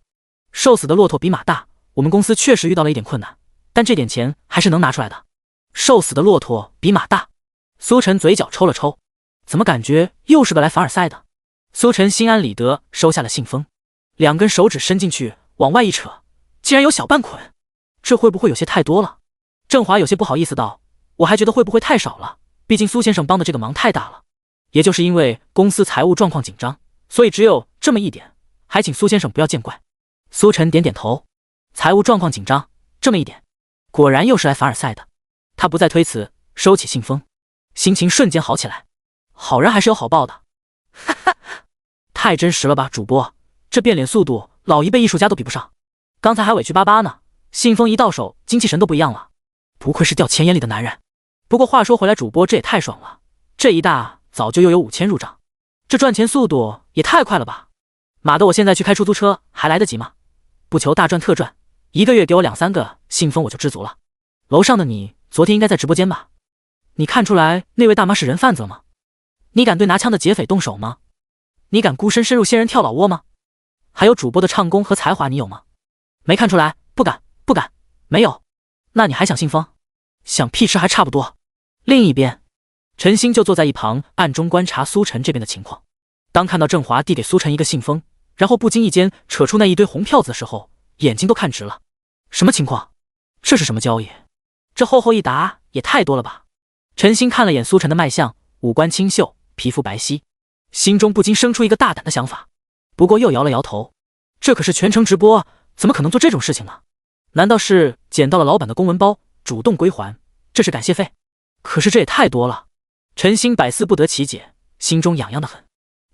瘦死的骆驼比马大，我们公司确实遇到了一点困难，但这点钱还是能拿出来的。瘦死的骆驼比马大，苏晨嘴角抽了抽，怎么感觉又是个来凡尔赛的？苏晨心安理得收下了信封，2根手指伸进去往外一扯，竟然有小半捆，这会不会有些太多了？振华有些不好意思道，我还觉得会不会太少了，毕竟苏先生帮的这个忙太大了。也就是因为公司财务状况紧张，所以只有这么一点，还请苏先生不要见怪。苏晨点点头，财务状况紧张，这么一点，果然又是来凡尔赛的。他不再推辞，收起信封，心情瞬间好起来。好人还是有好报的。哈哈，太真实了吧，主播，这变脸速度老一辈艺术家都比不上。刚才还委屈巴巴呢，信封一到手，精气神都不一样了。不愧是掉钱眼里的男人。不过话说回来，主播这也太爽了，这一大早就又有5000入账，这赚钱速度也太快了吧！妈的，我现在去开出租车还来得及吗？不求大赚特赚，1个月给我2、3个信封我就知足了。楼上的你昨天应该在直播间吧？你看出来那位大妈是人贩子了吗？你敢对拿枪的劫匪动手吗？你敢孤身深入仙人跳老窝吗？还有主播的唱功和才华你有吗？没看出来？不敢，不敢，没有。那你还想信封？想屁吃还差不多。另一边，陈星就坐在一旁暗中观察苏晨这边的情况。当看到振华递给苏晨一个信封，然后不经意间扯出那一堆红票子的时候，眼睛都看直了。什么情况？这是什么交易？这厚厚一沓也太多了吧？陈星看了眼苏晨的脉象，五官清秀，皮肤白皙，心中不禁生出一个大胆的想法，不过又摇了摇头。这可是全程直播，怎么可能做这种事情呢？难道是捡到了老板的公文包，主动归还？这是感谢费？可是这也太多了。陈星百思不得其解，心中痒痒的很。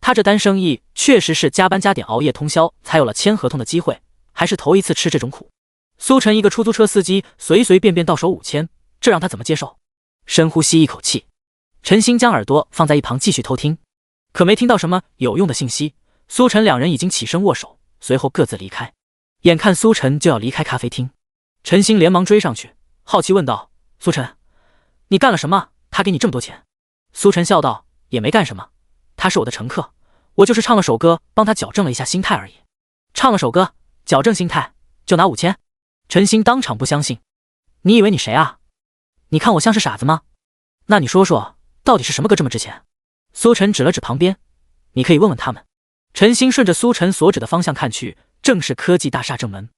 他这单生意确实是加班加点熬夜通宵才有了签合同的机会，还是头一次吃这种苦。苏晨一个出租车司机随随便便到手5000，这让他怎么接受？深呼吸一口气，陈星将耳朵放在一旁继续偷听，可没听到什么有用的信息。苏晨两人已经起身握手，随后各自离开。眼看苏晨就要离开咖啡厅，陈星连忙追上去，好奇问道：苏晨，你干了什么？他给你这么多钱？苏晨笑道：也没干什么，他是我的乘客，我就是唱了首歌帮他矫正了一下心态而已。唱了首歌矫正心态就拿5000？陈星当场不相信，你以为你谁啊？你看我像是傻子吗？那你说说到底是什么歌这么值钱？苏晨指了指旁边，你可以问问他们。陈星顺着苏晨所指的方向看去，正是科技大厦正门。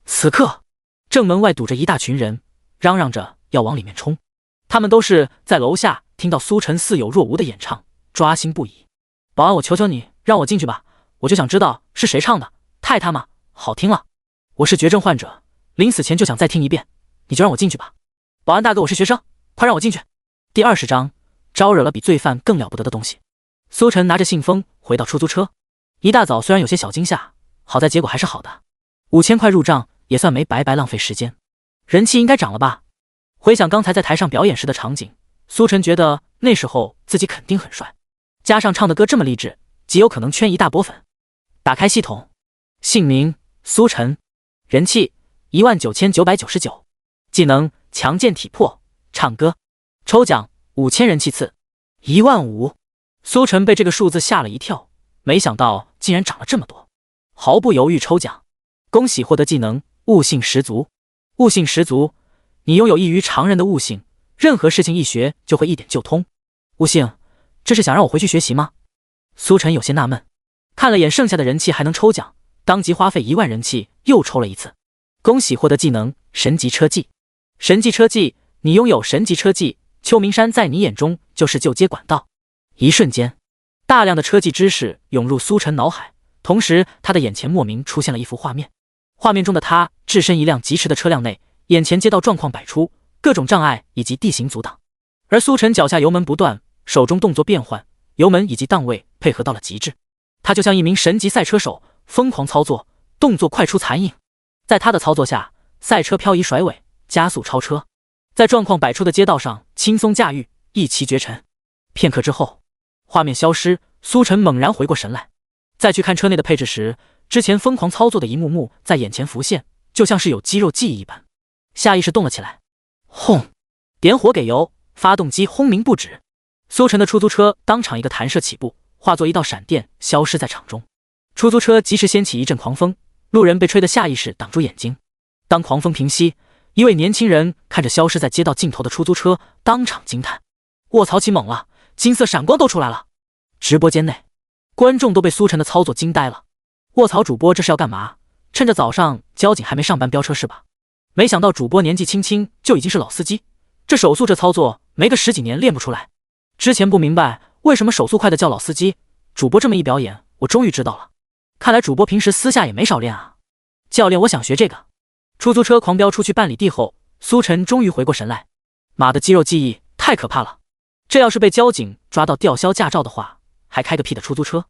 此刻正门外堵着一大群人，嚷嚷着要往里面冲。他们都是在楼下听到苏晨似有若无的演唱，抓心不已。保安，我求求你让我进去吧，我就想知道是谁唱的，太他妈好听了。我是绝症患者，临死前就想再听一遍，你就让我进去吧。保安大哥，我是学生，快让我进去。第20章，招惹了比罪犯更了不得的东西。苏晨拿着信封回到出租车，一大早虽然有些小惊吓，好在结果还是好的，5000块入账也算没白白浪费时间。人气应该涨了吧？回想刚才在台上表演时的场景，苏晨觉得那时候自己肯定很帅，加上唱的歌这么励志，极有可能圈一大波粉。打开系统，姓名苏晨，人气19999，技能强健体魄，唱歌，抽奖5000人气次15000。苏晨被这个数字吓了一跳，没想到竟然涨了这么多，毫不犹豫抽奖。恭喜获得技能悟性十足。悟性十足，你拥有异于常人的悟性，任何事情一学就会一点就通。悟性，这是想让我回去学习吗？苏晨有些纳闷，看了眼剩下的人气还能抽奖，当即花费10000人气又抽了一次。恭喜获得技能神级车技。神级车技，你拥有神级车技，秋名山在你眼中就是救街管道。一瞬间，大量的车技知识涌入苏晨脑海，同时他的眼前莫名出现了一幅画面。画面中的他置身一辆疾驰的车辆内，眼前街道状况百出，各种障碍以及地形阻挡，而苏晨脚下油门不断，手中动作变换，油门以及档位配合到了极致。他就像一名神级赛车手，疯狂操作，动作快出残影。在他的操作下，赛车漂移甩尾，加速超车，在状况百出的街道上轻松驾驭，一骑绝尘。片刻之后，画面消失，苏晨猛然回过神来，再去看车内的配置时，之前疯狂操作的一幕幕在眼前浮现，就像是有肌肉记忆一般，下意识动了起来。轰！点火给油，发动机轰鸣不止。苏晨的出租车当场一个弹射起步，化作一道闪电消失在场中。出租车及时掀起一阵狂风，路人被吹得下意识挡住眼睛。当狂风平息，一位年轻人看着消失在街道尽头的出租车，当场惊叹：卧槽，起猛了，金色闪光都出来了。直播间内，观众都被苏晨的操作惊呆了。卧槽，主播这是要干嘛？趁着早上交警还没上班飙车是吧？没想到主播年纪轻轻就已经是老司机，这手速这操作没个10几年练不出来。之前不明白为什么手速快的叫老司机，主播这么一表演，我终于知道了。看来主播平时私下也没少练啊。教练，我想学这个。出租车狂飙出去半里地后，苏晨终于回过神来。妈的，肌肉记忆太可怕了，这要是被交警抓到吊销驾照的话，还开个屁的出租车，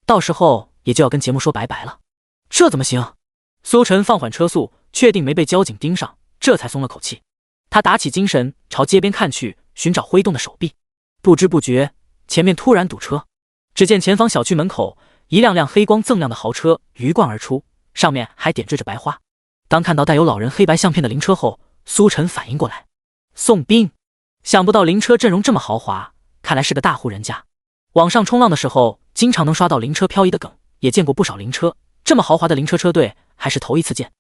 到时候也就要跟节目说拜拜了。这怎么行？苏晨放缓车速，确定没被交警盯上，这才松了口气。他打起精神朝街边看去，寻找挥动的手臂。不知不觉，前面突然堵车。只见前方小区门口一辆辆黑光锃亮的豪车鱼贯而出，上面还点缀着白花。当看到带有老人黑白相片的灵车后，苏晨反应过来，宋斌。想不到灵车阵容这么豪华，看来是个大户人家。网上冲浪的时候经常能刷到灵车漂移的梗，也见过不少灵车，这么豪华的灵车车队还是头一次见。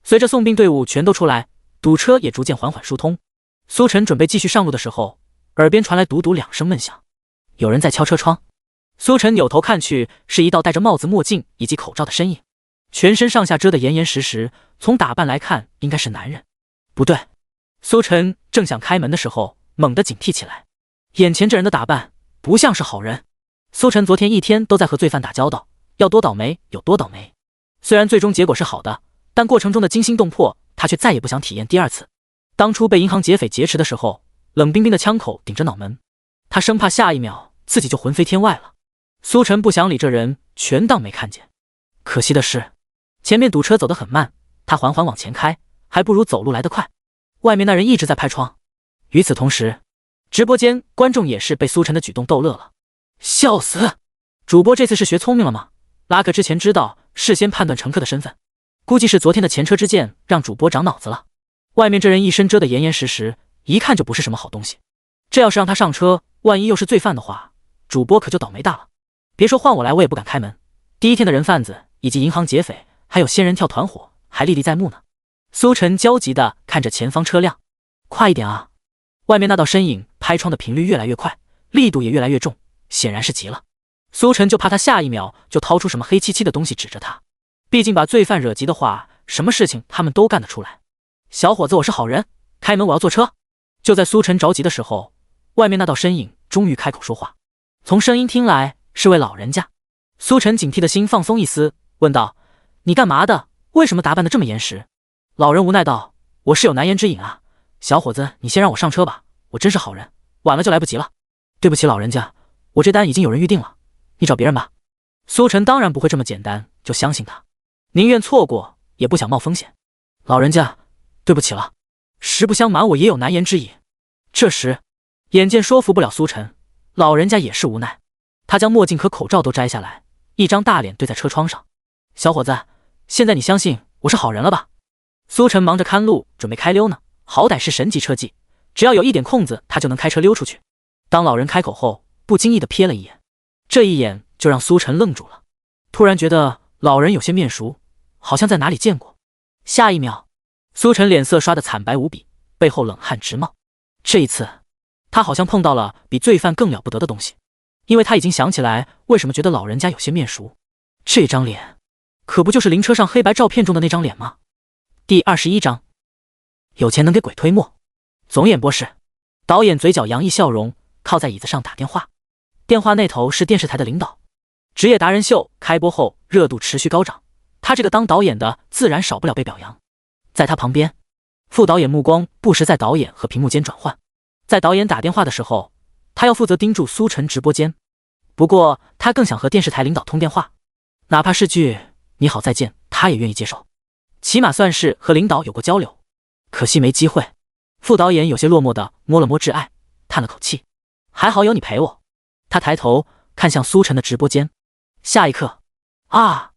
随着宋斌队伍全都出来，堵车也逐渐缓缓疏通。苏晨准备继续上路的时候，耳边传来嘟嘟2声闷响，有人在敲车窗。苏晨扭头看去，是一道戴着帽子、墨镜以及口罩的身影，全身上下遮得严严实实，从打扮来看应该是男人。不对，苏晨正想开门的时候，猛地警惕起来，眼前这人的打扮不像是好人。苏晨昨天一天都在和罪犯打交道，要多倒霉有多倒霉。虽然最终结果是好的，但过程中的惊心动魄，他却再也不想体验第二次。当初被银行劫匪劫持的时候，冷冰冰的枪口顶着脑门，他生怕下一秒自己就魂飞天外了。苏晨不想理这人，全当没看见。可惜的是，前面堵车走得很慢，他缓缓往前开，还不如走路来得快。外面那人一直在拍窗。与此同时，直播间观众也是被苏晨的举动逗乐了。笑死！主播这次是学聪明了吗？拉克之前知道，事先判断乘客的身份，估计是昨天的前车之鉴让主播长脑子了。外面这人一身遮得严严实实，一看就不是什么好东西。这要是让他上车，万一又是罪犯的话，主播可就倒霉大了。别说换我来，我也不敢开门。第一天的人贩子以及银行劫匪，还有仙人跳团伙，还历历在目呢。苏晨焦急地看着前方车辆，快一点啊！外面那道身影拍窗的频率越来越快，力度也越来越重，显然是急了。苏晨就怕他下一秒就掏出什么黑漆漆的东西指着他，毕竟把罪犯惹急的话，什么事情他们都干得出来。小伙子，我是好人，开门，我要坐车。就在苏晨着急的时候，外面那道身影终于开口说话，从声音听来是位老人家。苏晨警惕的心放松一丝，问道：你干嘛的？为什么打扮得这么严实？老人无奈道：我是有难言之隐啊，小伙子，你先让我上车吧，我真是好人，晚了就来不及了。对不起老人家，我这单已经有人预定了，你找别人吧。苏晨当然不会这么简单就相信他，宁愿错过也不想冒风险。老人家，对不起了，实不相瞒，我也有难言之隐。这时眼见说服不了苏晨，老人家也是无奈，他将墨镜和口罩都摘下来，一张大脸对在车窗上。小伙子，现在你相信我是好人了吧？苏晨忙着看路，准备开溜呢，好歹是神级车技，只要有一点空子，他就能开车溜出去。当老人开口后，不经意地瞥了一眼，这一眼就让苏晨愣住了，突然觉得老人有些面熟，好像在哪里见过。下一秒，苏晨脸色刷得惨白无比，背后冷汗直冒。这一次，他好像碰到了比罪犯更了不得的东西，因为他已经想起来为什么觉得老人家有些面熟。这张脸，可不就是灵车上黑白照片中的那张脸吗？第21章，有钱能给鬼推磨。总演播室，导演嘴角洋溢笑容，靠在椅子上打电话。电话那头是电视台的领导。职业达人秀开播后热度持续高涨，他这个当导演的自然少不了被表扬。在他旁边，副导演目光不时在导演和屏幕间转换。在导演打电话的时候，他要负责盯住苏晨直播间。不过他更想和电视台领导通电话，哪怕是句你好再见，他也愿意接受，起码算是和领导有过交流。可惜没机会。副导演有些落寞地摸了摸挚爱，叹了口气，还好有你陪我。他抬头看向苏晨的直播间，下一刻，啊！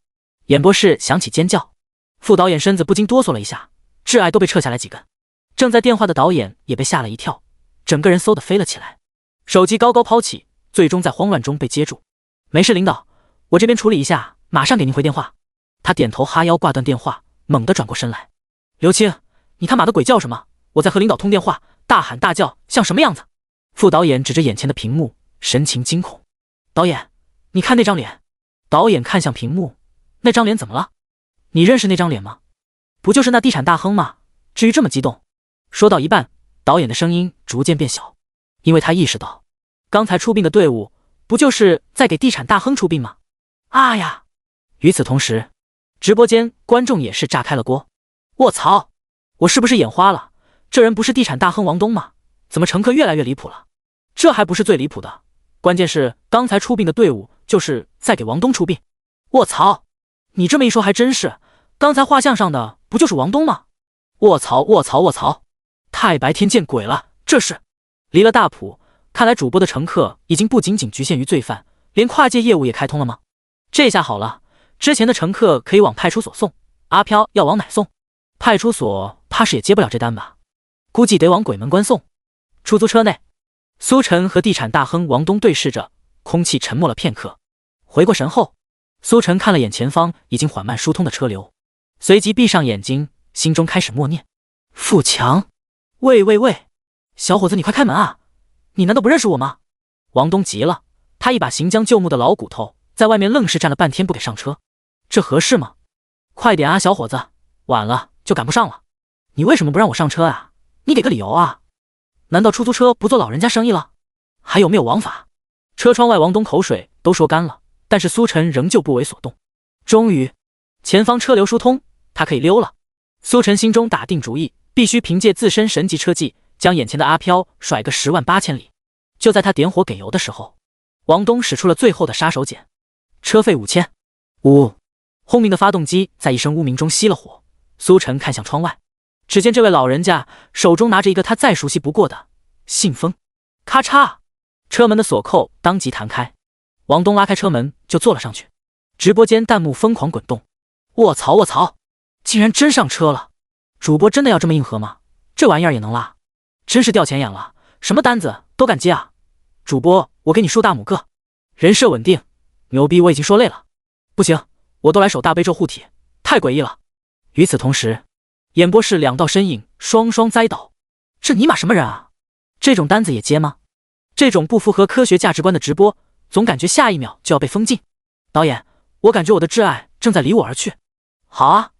演播室响起尖叫，副导演身子不禁哆嗦了一下，挚爱都被撤下来几根。正在电话的导演也被吓了一跳，整个人嗖地飞了起来，手机高高抛起，最终在慌乱中被接住。没事领导，我这边处理一下，马上给您回电话。他点头哈腰挂断电话，猛地转过身来，刘青，你他妈的鬼叫什么？我在和领导通电话，大喊大叫像什么样子？副导演指着眼前的屏幕，神情惊恐。导演，你看那张脸。导演看向屏幕，那张脸怎么了？你认识那张脸吗？不就是那地产大亨吗？至于这么激动？说到一半，导演的声音逐渐变小，因为他意识到，刚才出殡的队伍不就是在给地产大亨出殡吗？啊呀！与此同时，直播间观众也是炸开了锅。卧槽，我是不是眼花了？这人不是地产大亨王东吗？怎么乘客越来越离谱了？这还不是最离谱的，关键是刚才出殡的队伍就是在给王东出殡。卧槽，你这么一说还真是，刚才画像上的不就是王东吗？卧槽卧槽卧槽，太白天见鬼了，这是离了大谱。看来主播的乘客已经不仅仅局限于罪犯，连跨界业务也开通了吗？这下好了，之前的乘客可以往派出所送，阿飘要往哪送？派出所怕是也接不了这单吧，估计得往鬼门关送。出租车内，苏晨和地产大亨王东对视着，空气沉默了片刻。回过神后，苏晨看了眼前方已经缓慢疏通的车流，随即闭上眼睛，心中开始默念：富强，喂，小伙子，你快开门啊！你难道不认识我吗？王东急了，他一把行将就木的老骨头，在外面愣是站了半天不给上车，这合适吗？快点啊，小伙子，晚了就赶不上了。你为什么不让我上车啊？你给个理由啊！难道出租车不做老人家生意了？还有没有王法？车窗外，王东口水都说干了，但是苏晨仍旧不为所动。终于，前方车流疏通，他可以溜了。苏晨心中打定主意，必须凭借自身神级车技，将眼前的阿飘甩个108000里。就在他点火给油的时候，王东使出了最后的杀手锏，车费5000。呜！轰鸣的发动机在一声呜鸣中熄了火。苏晨看向窗外，只见这位老人家手中拿着一个他再熟悉不过的信封。咔嚓，车门的锁扣当即弹开，王东拉开车门就坐了上去。直播间弹幕疯狂滚动，卧槽卧槽，竟然真上车了！主播真的要这么硬核吗？这玩意儿也能拉？真是掉钱眼了，什么单子都敢接啊！主播，我给你竖大拇哥，人设稳定，牛逼！我已经说累了，不行，我都来首大悲咒护体，太诡异了。与此同时，演播室2道身影双双栽倒，这尼玛什么人啊？这种单子也接吗？这种不符合科学价值观的直播，总感觉下一秒就要被封禁。导演，我感觉我的挚爱正在离我而去。好啊，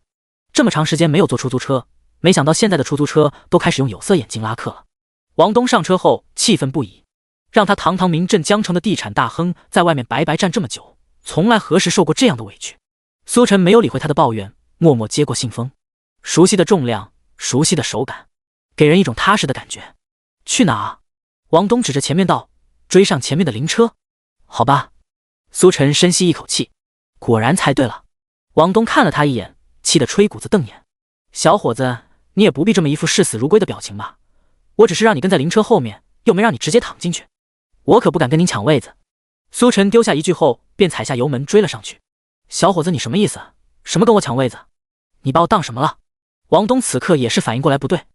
这么长时间没有坐出租车，没想到现在的出租车都开始用有色眼镜拉客了。王东上车后气愤不已，让他堂堂名震江城的地产大亨在外面白白站这么久，从来何时受过这样的委屈。苏晨没有理会他的抱怨，默默接过信封。熟悉的重量，熟悉的手感，给人一种踏实的感觉。去哪？王东指着前面道，追上前面的灵车。好吧。苏晨深吸一口气，果然猜对了。王东看了他一眼，气得吹骨子瞪眼。小伙子，你也不必这么一副视死如归的表情吧，我只是让你跟在灵车后面，又没让你直接躺进去，我可不敢跟您抢位子。苏晨丢下一句后便踩下油门追了上去。小伙子，你什么意思？什么跟我抢位子？你把我当什么了？王东此刻也是反应过来不对，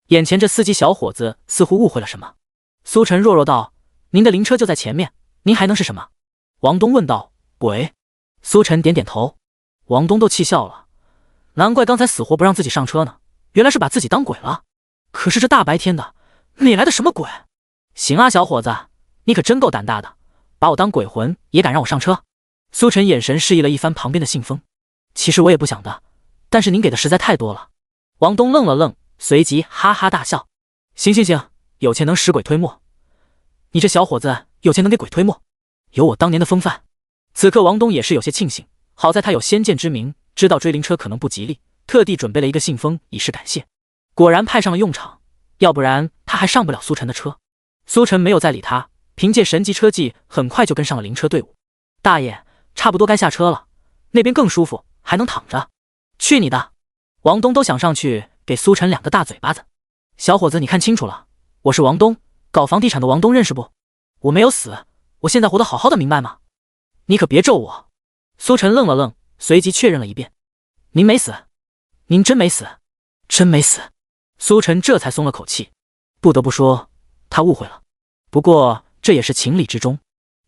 眼前这司机小伙子似乎误会了什么。苏晨弱弱道，您的灵车就在前面，您还能是什么？王东问道，鬼？苏晨点点头。王东都气笑了，难怪刚才死活不让自己上车呢，原来是把自己当鬼了。可是这大白天的，哪来的什么鬼？行啊，小伙子，你可真够胆大的，把我当鬼魂也敢让我上车。苏晨眼神示意了一番旁边的信封。其实我也不想的，但是您给的实在太多了。王东愣了愣，随即哈哈大笑。行行行，有钱能使鬼推磨，你这小伙子有钱能给鬼推磨，有我当年的风范。此刻王东也是有些庆幸，好在他有先见之明，知道追灵车可能不吉利，特地准备了一个信封以示感谢。果然派上了用场，要不然他还上不了苏晨的车。苏晨没有再理他，凭借神级车技很快就跟上了灵车队伍。大爷，差不多该下车了，那边更舒服，还能躺着。去你的！王东都想上去给苏晨2个大嘴巴子。小伙子，你看清楚了，我是王东，搞房地产的王东，认识不？我没有死，我现在活得好好的，明白吗？你可别咒我。苏晨愣了愣，随即确认了一遍，您没死？您真没死？真没死？苏晨这才松了口气。不得不说，他误会了，不过这也是情理之中，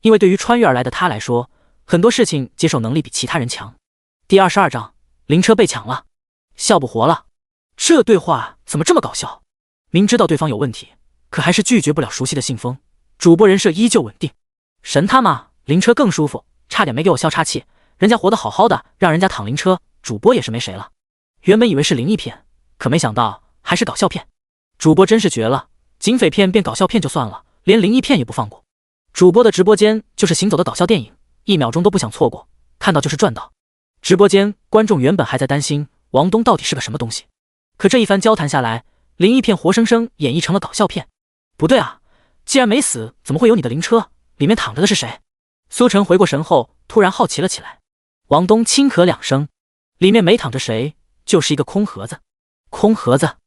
因为对于穿越而来的他来说，很多事情接受能力比其他人强。第22章，灵车被抢了，笑不活了。这对话怎么这么搞笑？明知道对方有问题，可还是拒绝不了熟悉的信封。主播人设依旧稳定。神他妈，灵车更舒服，差点没给我笑岔气。人家活得好好的，让人家躺灵车，主播也是没谁了。原本以为是灵异片，可没想到还是搞笑片。主播真是绝了，警匪片变搞笑片就算了，连灵异片也不放过。主播的直播间就是行走的搞笑电影，1秒钟都不想错过，看到就是赚到。直播间观众原本还在担心王东到底是个什么东西，可这一番交谈下来，灵异片活生生演绎成了搞笑片。不对啊，既然没死，怎么会有你的灵车？里面躺着的是谁？苏晨回过神后，突然好奇了起来。王东轻咳2声，里面没躺着谁，就是一个空盒子。空盒子？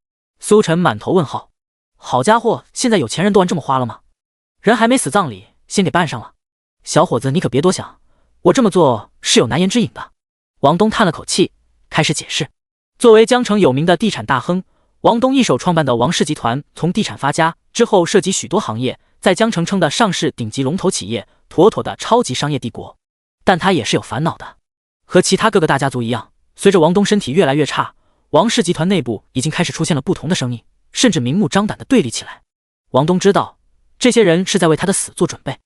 苏晨满头问号。好家伙，现在有钱人都玩这么花了吗？人还没死，葬礼先给办上了。小伙子，你可别多想，我这么做是有难言之隐的。王东叹了口气，开始解释。作为江城有名的地产大亨，王东一手创办的王氏集团从地产发家之后，涉及许多行业，在江城称的上市顶级龙头企业，妥妥的超级商业帝国。但他也是有烦恼的，和其他各个大家族一样，随着王东身体越来越差，王氏集团内部已经开始出现了不同的声音，甚至明目张胆的对立起来。王东知道，这些人是在为他的死做准备，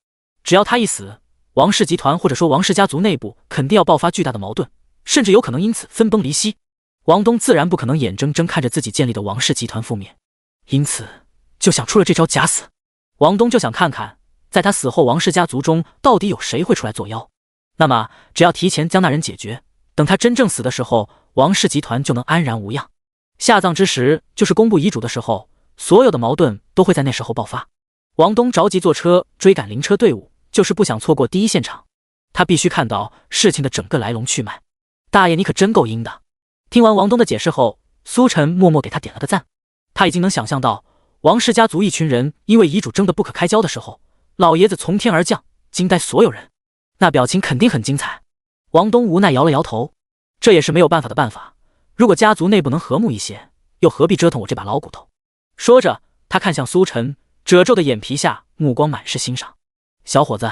只要他一死，王氏集团或者说王氏家族内部肯定要爆发巨大的矛盾，甚至有可能因此分崩离析。王东自然不可能眼睁睁看着自己建立的王氏集团覆灭，因此就想出了这招假死。王东就想看看，在他死后王氏家族中到底有谁会出来作妖。那么只要提前将那人解决，等他真正死的时候，王氏集团就能安然无恙。下葬之时就是公布遗嘱的时候，所有的矛盾都会在那时候爆发。王东着急坐车追赶灵车队伍，就是不想错过第一现场，他必须看到事情的整个来龙去脉。大爷你可真够阴的。听完王东的解释后，苏晨默默给他点了个赞。他已经能想象到王氏家族一群人因为遗嘱争得不可开交的时候，老爷子从天而降，惊呆所有人，那表情肯定很精彩。王东无奈摇了摇头，这也是没有办法的办法，如果家族内部能和睦一些，又何必折腾我这把老骨头。说着，他看向苏晨，褶皱的眼皮下目光满是欣赏。小伙子，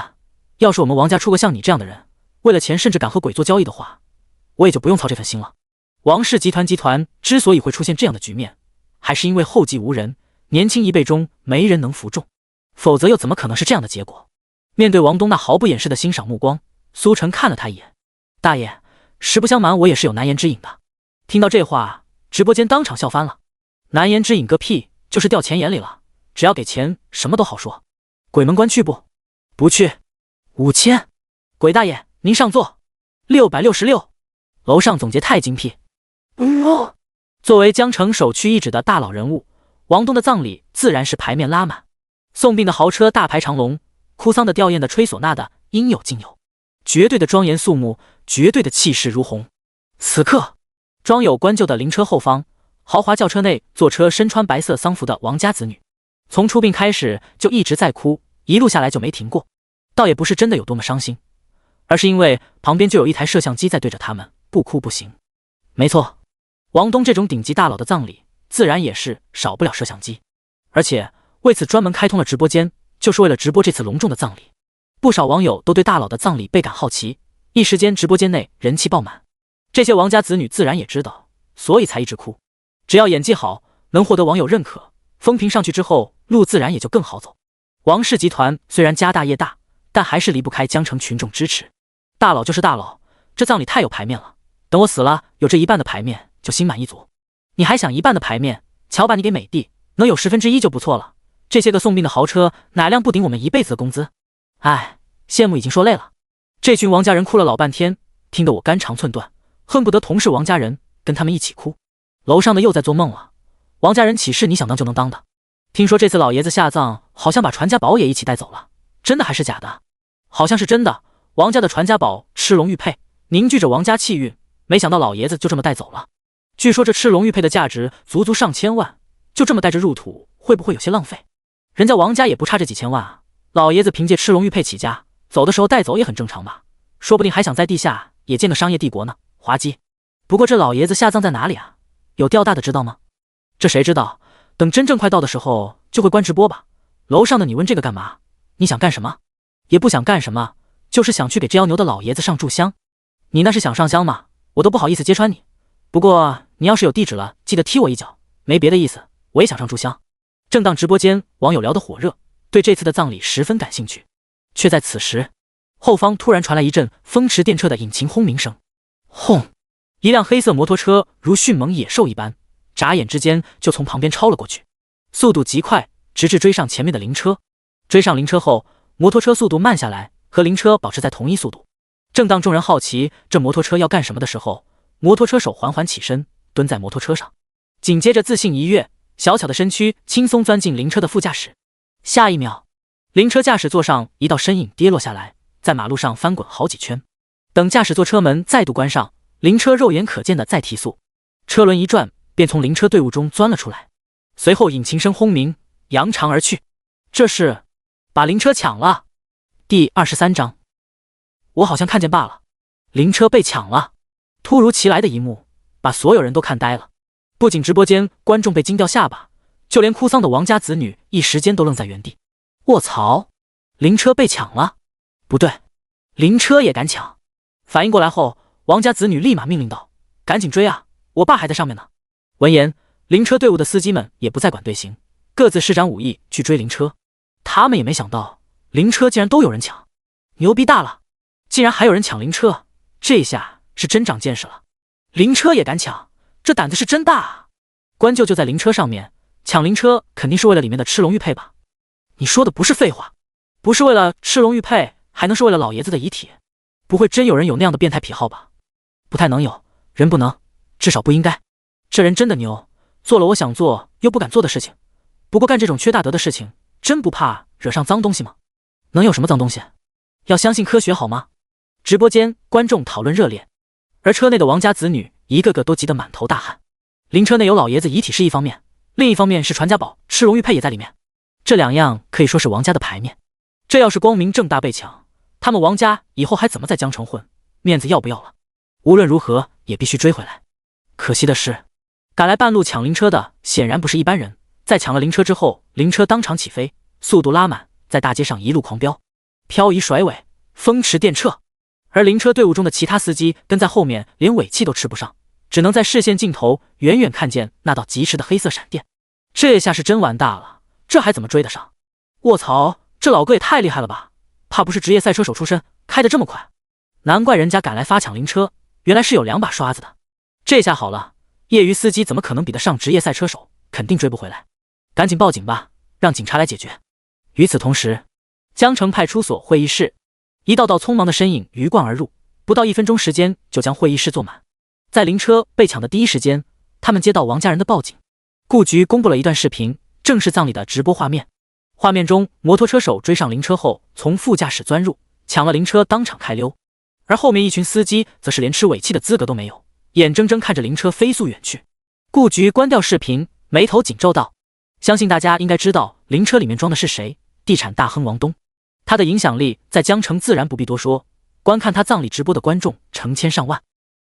要是我们王家出个像你这样的人，为了钱甚至敢和鬼做交易的话，我也就不用操这份心了。王氏集团之所以会出现这样的局面，还是因为后继无人，年轻一辈中没人能服众，否则又怎么可能是这样的结果。面对王东那毫不掩饰的欣赏目光，苏晨看了他一眼。大爷，实不相瞒，我也是有难言之隐的。听到这话，直播间当场笑翻了。难言之隐个屁，就是掉钱眼里了，只要给钱什么都好说。鬼门关去不？不去。5000。鬼大爷您上座。666。楼上总结太精辟。作为江城首屈一指的大佬人物，王东的葬礼自然是牌面拉满，送殡的豪车大排长龙，哭丧的吊唁的吹唢呐的应有尽有，绝对的庄严肃穆，绝对的气势如虹。此刻，装有棺柩的灵车后方，豪华轿车内坐车身穿白色丧服的王家子女，从出殡开始就一直在哭，一路下来就没停过。倒也不是真的有多么伤心，而是因为旁边就有一台摄像机在对着他们，不哭不行。没错，王东这种顶级大佬的葬礼自然也是少不了摄像机，而且为此专门开通了直播间，就是为了直播这次隆重的葬礼。不少网友都对大佬的葬礼倍感好奇，一时间直播间内人气爆满。这些王家子女自然也知道，所以才一直哭。只要演技好，能获得网友认可，风评上去之后，路自然也就更好走。王氏集团虽然家大业大，但还是离不开江城群众支持。大佬就是大佬，这葬礼太有排面了，等我死了，有这一半的排面就心满意足。你还想一半的排面？瞧把你给美帝，能有1/10就不错了。这些个送殡的豪车，哪辆不顶我们一辈子的工资？哎，羡慕已经说累了。这群王家人哭了老半天，听得我肝肠寸断，恨不得同是王家人，跟他们一起哭。楼上的又在做梦了，王家人岂是你想当就能当的？听说这次老爷子下葬，好像把传家宝也一起带走了，真的还是假的？好像是真的。王家的传家宝赤龙玉佩，凝聚着王家气运，没想到老爷子就这么带走了。据说这赤龙玉佩的价值足足上千万，就这么带着入土，会不会有些浪费？人家王家也不差这几千万啊，老爷子凭借赤龙玉佩起家，走的时候带走也很正常吧？说不定还想在地下也建个商业帝国呢，滑稽。不过这老爷子下葬在哪里啊？有吊大的知道吗？这谁知道？等真正快到的时候就会关直播吧。楼上的你问这个干嘛？你想干什么？也不想干什么，就是想去给这妖牛的老爷子上炷香。你那是想上香吗？我都不好意思揭穿你。不过你要是有地址了，记得踢我一脚，没别的意思，我也想上炷香。正当直播间网友聊得火热，对这次的葬礼十分感兴趣，却在此时，后方突然传来一阵风驰电掣的引擎轰鸣声。轰！一辆黑色摩托车如迅猛野兽一般，眨眼之间就从旁边超了过去，速度极快，直至追上前面的灵车。追上灵车后，摩托车速度慢下来，和灵车保持在同一速度。正当众人好奇这摩托车要干什么的时候，摩托车手缓缓起身，蹲在摩托车上，紧接着自信一跃，小巧的身躯轻松钻进灵车的副驾驶。下一秒，灵车驾驶座上一道身影跌落下来，在马路上翻滚好几圈。等驾驶座车门再度关上，灵车肉眼可见的再提速，车轮一转，便从灵车队伍中钻了出来。随后引擎声轰鸣，扬长而去。这是把灵车抢了。第23章，我好像看见罢了，灵车被抢了。突如其来的一幕把所有人都看呆了，不仅直播间观众被惊掉下巴，就连哭丧的王家子女一时间都愣在原地。卧槽，灵车被抢了？不对，灵车也敢抢？反应过来后，王家子女立马命令道：赶紧追啊，我爸还在上面呢。闻言，灵车队伍的司机们也不再管队形，各自施展武艺去追灵车。他们也没想到灵车竟然都有人抢。牛逼大了！竟然还有人抢灵车，这下是真长见识了。灵车也敢抢，这胆子是真大啊！关舅就在灵车上面，抢灵车肯定是为了里面的赤龙玉佩吧？你说的不是废话，不是为了赤龙玉佩，还能是为了老爷子的遗体？不会真有人有那样的变态癖好吧？不太能有，人不能，至少不应该。这人真的牛，做了我想做又不敢做的事情。不过干这种缺大德的事情，真不怕惹上脏东西吗？能有什么脏东西？要相信科学好吗？直播间观众讨论热烈，而车内的王家子女一个个都急得满头大汗。灵车内有老爷子遗体是一方面，另一方面是传家宝赤龙玉佩也在里面，这两样可以说是王家的牌面。这要是光明正大被抢，他们王家以后还怎么在江城混？面子要不要了？无论如何也必须追回来。可惜的是，赶来半路抢灵车的显然不是一般人。在抢了灵车之后，灵车当场起飞，速度拉满，在大街上一路狂飙，漂移甩尾，风驰电掣。而灵车队伍中的其他司机跟在后面，连尾气都吃不上，只能在视线尽头远远看见那道疾驰的黑色闪电。这下是真玩大了，这还怎么追得上？卧槽，这老哥也太厉害了吧！怕不是职业赛车手出身，开得这么快？难怪人家赶来发抢灵车，原来是有两把刷子的。这下好了，业余司机怎么可能比得上职业赛车手？肯定追不回来。赶紧报警吧，让警察来解决。与此同时，江城派出所会议室，一道道匆忙的身影鱼贯而入，不到1分钟时间就将会议室坐满。在灵车被抢的第一时间，他们接到王家人的报警。顾局公布了一段视频，正是葬礼的直播画面。画面中，摩托车手追上灵车后，从副驾驶钻入，抢了灵车，当场开溜。而后面一群司机则是连吃尾气的资格都没有，眼睁睁看着灵车飞速远去。顾局关掉视频，眉头紧皱道：“相信大家应该知道灵车里面装的是谁，地产大亨王东。他的影响力在江城自然不必多说，观看他葬礼直播的观众成千上万。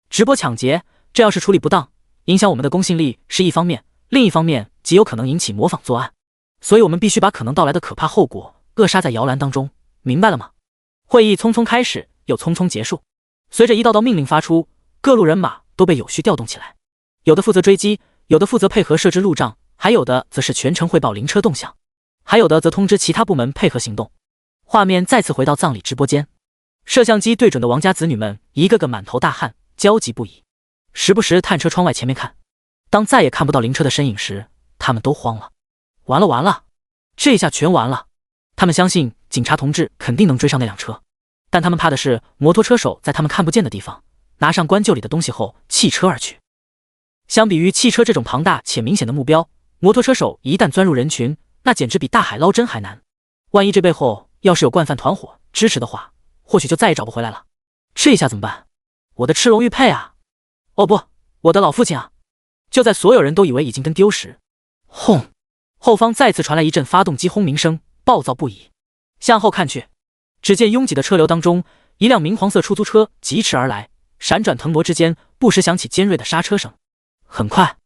直播抢劫，这要是处理不当，影响我们的公信力是一方面，另一方面极有可能引起模仿作案。所以我们必须把可能到来的可怕后果扼杀在摇篮当中，明白了吗？”会议匆匆开始，又匆匆结束。随着一道道命令发出，各路人马都被有序调动起来，有的负责追击，有的负责配合设置路障，还有的则是全程汇报灵车动向，还有的则通知其他部门配合行动。画面再次回到葬礼直播间，摄像机对准的王家子女们一个个满头大汗，焦急不已，时不时探车窗外前面看。当再也看不到灵车的身影时，他们都慌了。完了完了，这下全完了。他们相信警察同志肯定能追上那辆车，但他们怕的是摩托车手在他们看不见的地方拿上棺柩里的东西后弃车而去。相比于汽车这种庞大且明显的目标，摩托车手一旦钻入人群，那简直比大海捞针还难。万一这背后要是有惯犯团伙支持的话，或许就再也找不回来了。这下怎么办？我的赤龙玉佩啊！哦不，我的老父亲啊！就在所有人都以为已经跟丢时，轰！后方再次传来一阵发动机轰鸣声，暴躁不已。向后看去，只见拥挤的车流当中，一辆明黄色出租车疾驰而来，闪转腾挪之间，不时响起尖锐的刹车声。很快，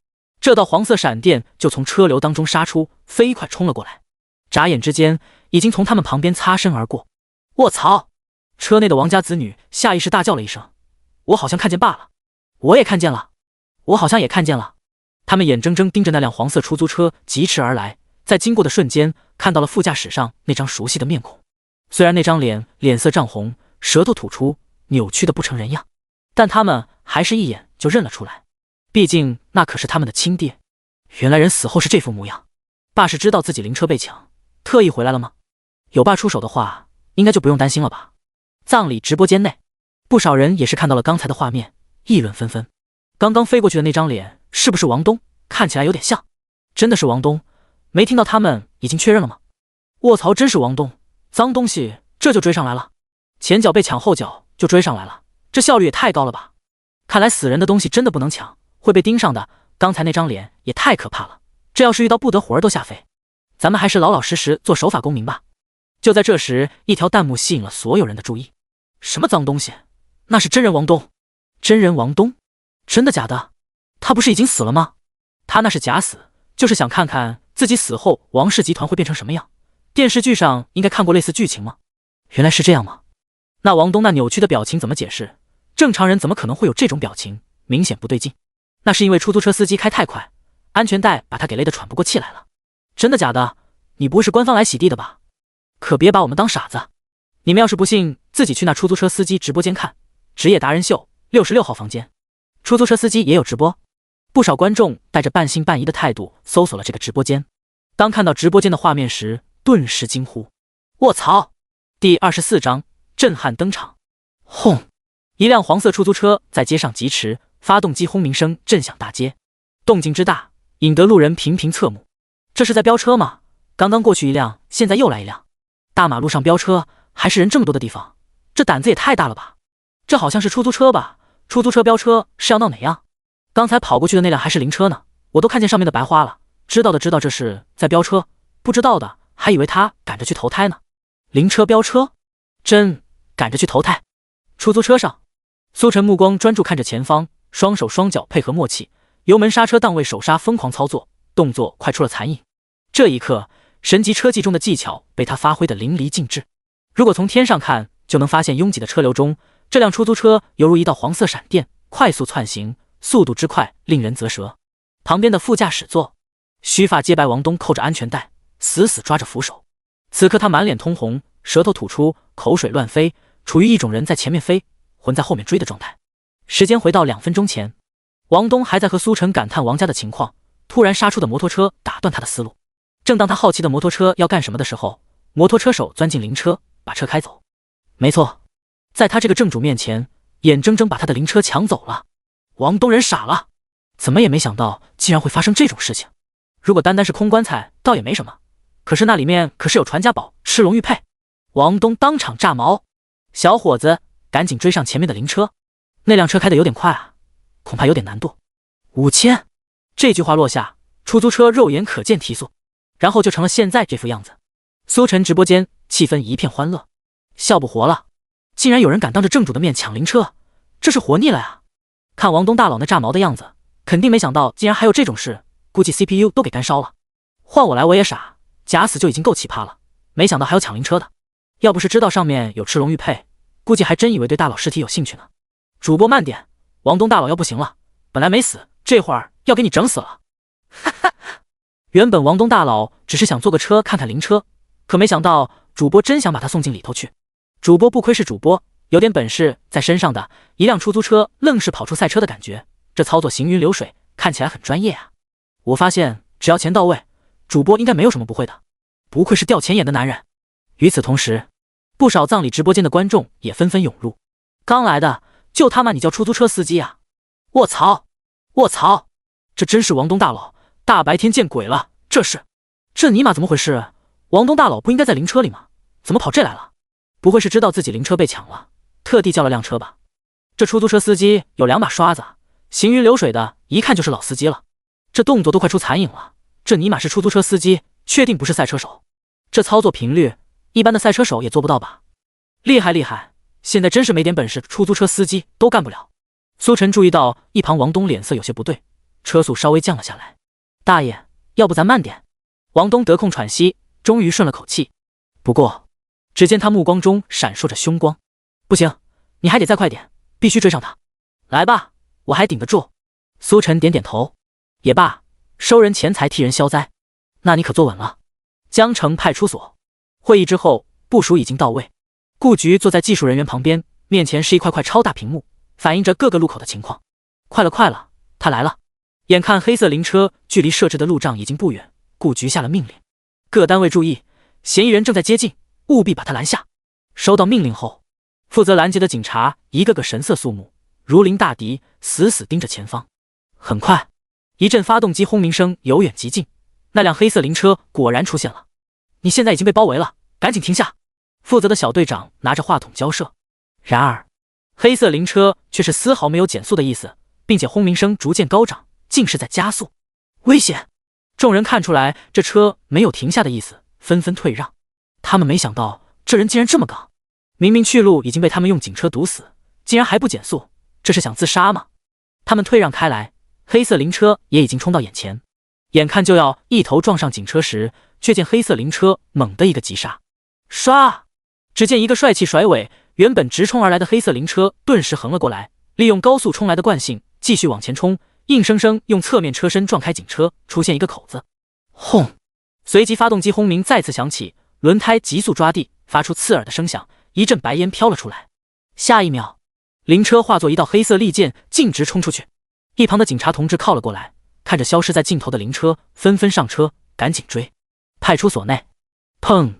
这道黄色闪电就从车流当中杀出，飞快冲了过来，眨眼之间已经从他们旁边擦身而过。卧槽！车内的王家子女下意识大叫了一声：“我好像看见爸了！我也看见了！我好像也看见了！”他们眼睁睁盯着那辆黄色出租车疾驰而来，在经过的瞬间，看到了副驾驶上那张熟悉的面孔。虽然那张脸色涨红，舌头吐出，扭曲的不成人样，但他们还是一眼就认了出来。毕竟那可是他们的亲爹。原来人死后是这副模样。爸是知道自己灵车被抢，特意回来了吗？有爸出手的话，应该就不用担心了吧。葬礼直播间内，不少人也是看到了刚才的画面，议论纷纷。刚刚飞过去的那张脸是不是王东？看起来有点像。真的是王东？没听到他们已经确认了吗？卧槽，真是王东！脏东西这就追上来了，前脚被抢，后脚就追上来了，这效率也太高了吧！看来死人的东西真的不能抢，会被盯上的。刚才那张脸也太可怕了，这要是遇到不得活儿都吓飞。咱们还是老老实实做守法公民吧。就在这时，一条弹幕吸引了所有人的注意。什么脏东西？那是真人王东！真人王东？真的假的？他不是已经死了吗？他那是假死，就是想看看自己死后王氏集团会变成什么样。电视剧上应该看过类似剧情吗？原来是这样吗？那王东那扭曲的表情怎么解释？正常人怎么可能会有这种表情？明显不对劲。那是因为出租车司机开太快，安全带把他给勒得喘不过气来了。真的假的？你不会是官方来洗地的吧？可别把我们当傻子。你们要是不信，自己去那出租车司机直播间看，职业达人秀66号房间，出租车司机也有直播。不少观众带着半信半疑的态度搜索了这个直播间，当看到直播间的画面时，顿时惊呼：卧槽！第24章震撼登场。轰！一辆黄色出租车在街上疾驰，发动机轰鸣声震响大街，动静之大，引得路人频频侧目。这是在飙车吗？刚刚过去一辆，现在又来一辆。大马路上飙车，还是人这么多的地方，这胆子也太大了吧！这好像是出租车吧？出租车飙车是要闹哪样？刚才跑过去的那辆还是灵车呢，我都看见上面的白花了。知道的知道这是在飙车，不知道的还以为他赶着去投胎呢。灵车飙车，真赶着去投胎。出租车上，苏晨目光专注看着前方，双手双脚配合默契，油门刹车档位手刹疯狂操作，动作快出了残影。这一刻，神级车技中的技巧被他发挥得淋漓尽致。如果从天上看，就能发现拥挤的车流中，这辆出租车犹如一道黄色闪电，快速窜行，速度之快令人啧舌。旁边的副驾驶座，须发皆白王东扣着安全带，死死抓着扶手。此刻他满脸通红，舌头吐出，口水乱飞，处于一种人在前面飞，魂在后面追的状态。时间回到2分钟前，王东还在和苏晨感叹王家的情况，突然杀出的摩托车打断他的思路。正当他好奇的摩托车要干什么的时候，摩托车手钻进灵车，把车开走。没错，在他这个正主面前，眼睁睁把他的灵车抢走了。王东人傻了，怎么也没想到竟然会发生这种事情。如果单单是空棺材倒也没什么，可是那里面可是有传家宝赤龙玉佩。王东当场炸毛，小伙子赶紧追上前面的灵车，那辆车开得有点快啊，恐怕有点难度。5000，这句话落下，出租车肉眼可见提速，然后就成了现在这副样子。苏晨直播间气氛一片欢乐，笑不活了，竟然有人敢当着正主的面抢灵车，这是活腻了呀！看王东大佬那炸毛的样子，肯定没想到竟然还有这种事，估计 CPU 都给干烧了。换我来我也傻，假死就已经够奇葩了，没想到还有抢灵车的。要不是知道上面有赤龙玉佩，估计还真以为对大佬尸体有兴趣呢。主播慢点，王东大佬要不行了，本来没死，这会儿要给你整死了。哈哈，原本王东大佬只是想坐个车看看灵车，可没想到主播真想把他送进里头去。主播不亏是主播，有点本事在身上的，一辆出租车愣是跑出赛车的感觉，这操作行云流水，看起来很专业啊。我发现只要钱到位，主播应该没有什么不会的，不愧是掉钱眼的男人。与此同时，不少葬礼直播间的观众也纷纷涌入。刚来的就他妈你叫出租车司机啊！卧槽！卧槽！这真是王东大佬，大白天见鬼了！这尼玛怎么回事？王东大佬不应该在灵车里吗？怎么跑这来了？不会是知道自己灵车被抢了，特地叫了辆车吧？这出租车司机有2把刷子，行云流水的，一看就是老司机了。这动作都快出残影了，这尼玛是出租车司机，确定不是赛车手。这操作频率，一般的赛车手也做不到吧？厉害厉害！现在真是没点本事，出租车司机都干不了。苏晨注意到一旁王东脸色有些不对，车速稍微降了下来。大爷，要不咱慢点？王东得空喘息，终于顺了口气。不过，只见他目光中闪烁着凶光。不行，你还得再快点，必须追上他。来吧，我还顶得住。苏晨点点头。也罢，收人钱财替人消灾。那你可坐稳了。江城派出所会议之后，部署已经到位。顾局坐在技术人员旁边，面前是一块块超大屏幕，反映着各个路口的情况。快了快了，他来了。眼看黑色灵车距离设置的路障已经不远，顾局下了命令，各单位注意，嫌疑人正在接近，务必把他拦下。收到命令后，负责拦截的警察一个个神色肃穆，如临大敌，死死盯着前方。很快，一阵发动机轰鸣声由远及近，那辆黑色灵车果然出现了。你现在已经被包围了，赶紧停下！负责的小队长拿着话筒交涉。然而，黑色灵车却是丝毫没有减速的意思，并且轰鸣声逐渐高涨，竟是在加速。危险！众人看出来这车没有停下的意思，纷纷退让。他们没想到这人竟然这么刚，明明去路已经被他们用警车堵死，竟然还不减速，这是想自杀吗？他们退让开来，黑色灵车也已经冲到眼前，眼看就要一头撞上警车时，却见黑色灵车猛地一个急刹，唰！只见一个帅气甩尾，原本直冲而来的黑色灵车顿时横了过来，利用高速冲来的惯性继续往前冲，硬生生用侧面车身撞开警车，出现一个口子。轰！随即发动机轰鸣再次响起，轮胎急速抓地，发出刺耳的声响，一阵白烟飘了出来。下一秒，灵车化作一道黑色利剑，径直冲出去。一旁的警察同志靠了过来，看着消失在尽头的灵车，纷纷上车，赶紧追。派出所内，砰！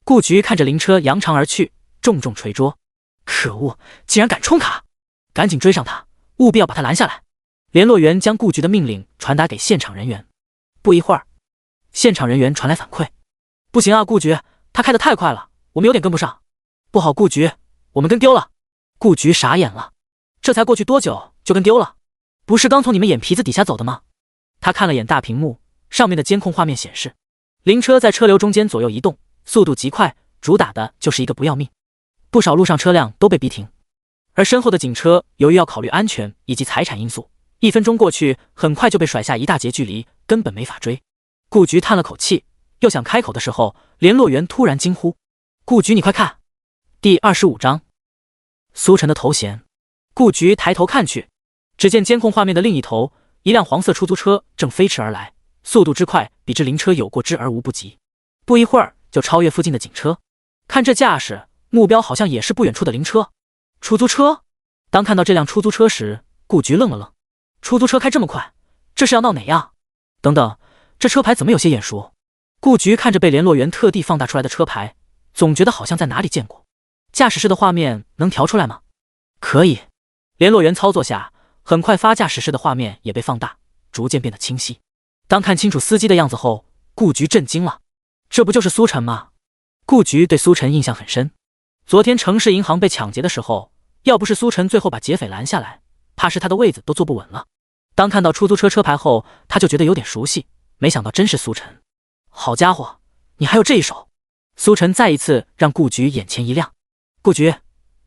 顾局看着灵车扬长而去，重重捶桌。可恶，竟然敢冲卡！赶紧追上他，务必要把他拦下来。联络员将顾局的命令传达给现场人员。不一会儿，现场人员传来反馈：不行啊，顾局，他开得太快了，我们有点跟不上。不好，顾局，我们跟丢了。顾局傻眼了，这才过去多久就跟丢了？不是刚从你们眼皮子底下走的吗？他看了眼大屏幕，上面的监控画面显示，灵车在车流中间左右移动，速度极快，主打的就是一个不要命。不少路上车辆都被逼停，而身后的警车由于要考虑安全以及财产因素，1分钟过去，很快就被甩下一大截距离，根本没法追。顾局叹了口气，又想开口的时候，联络员突然惊呼：顾局，你快看！第25章苏晨的头衔。顾局抬头看去，只见监控画面的另一头，一辆黄色出租车正飞驰而来，速度之快，比之灵车有过之而无不及。不一会儿就超越附近的警车。看这架势，目标好像也是不远处的灵车。出租车？当看到这辆出租车时，顾局愣了愣。出租车开这么快，这是要闹哪样？等等，这车牌怎么有些眼熟？顾局看着被联络员特地放大出来的车牌，总觉得好像在哪里见过。驾驶室的画面能调出来吗？可以。联络员操作下，很快发驾驶室的画面也被放大，逐渐变得清晰。当看清楚司机的样子后，顾局震惊了，这不就是苏晨吗？顾局对苏晨印象很深，昨天城市银行被抢劫的时候，要不是苏晨最后把劫匪拦下来，怕是他的位子都坐不稳了。当看到出租车车牌后，他就觉得有点熟悉，没想到真是苏晨。好家伙，你还有这一手！苏晨再一次让顾局眼前一亮。顾局，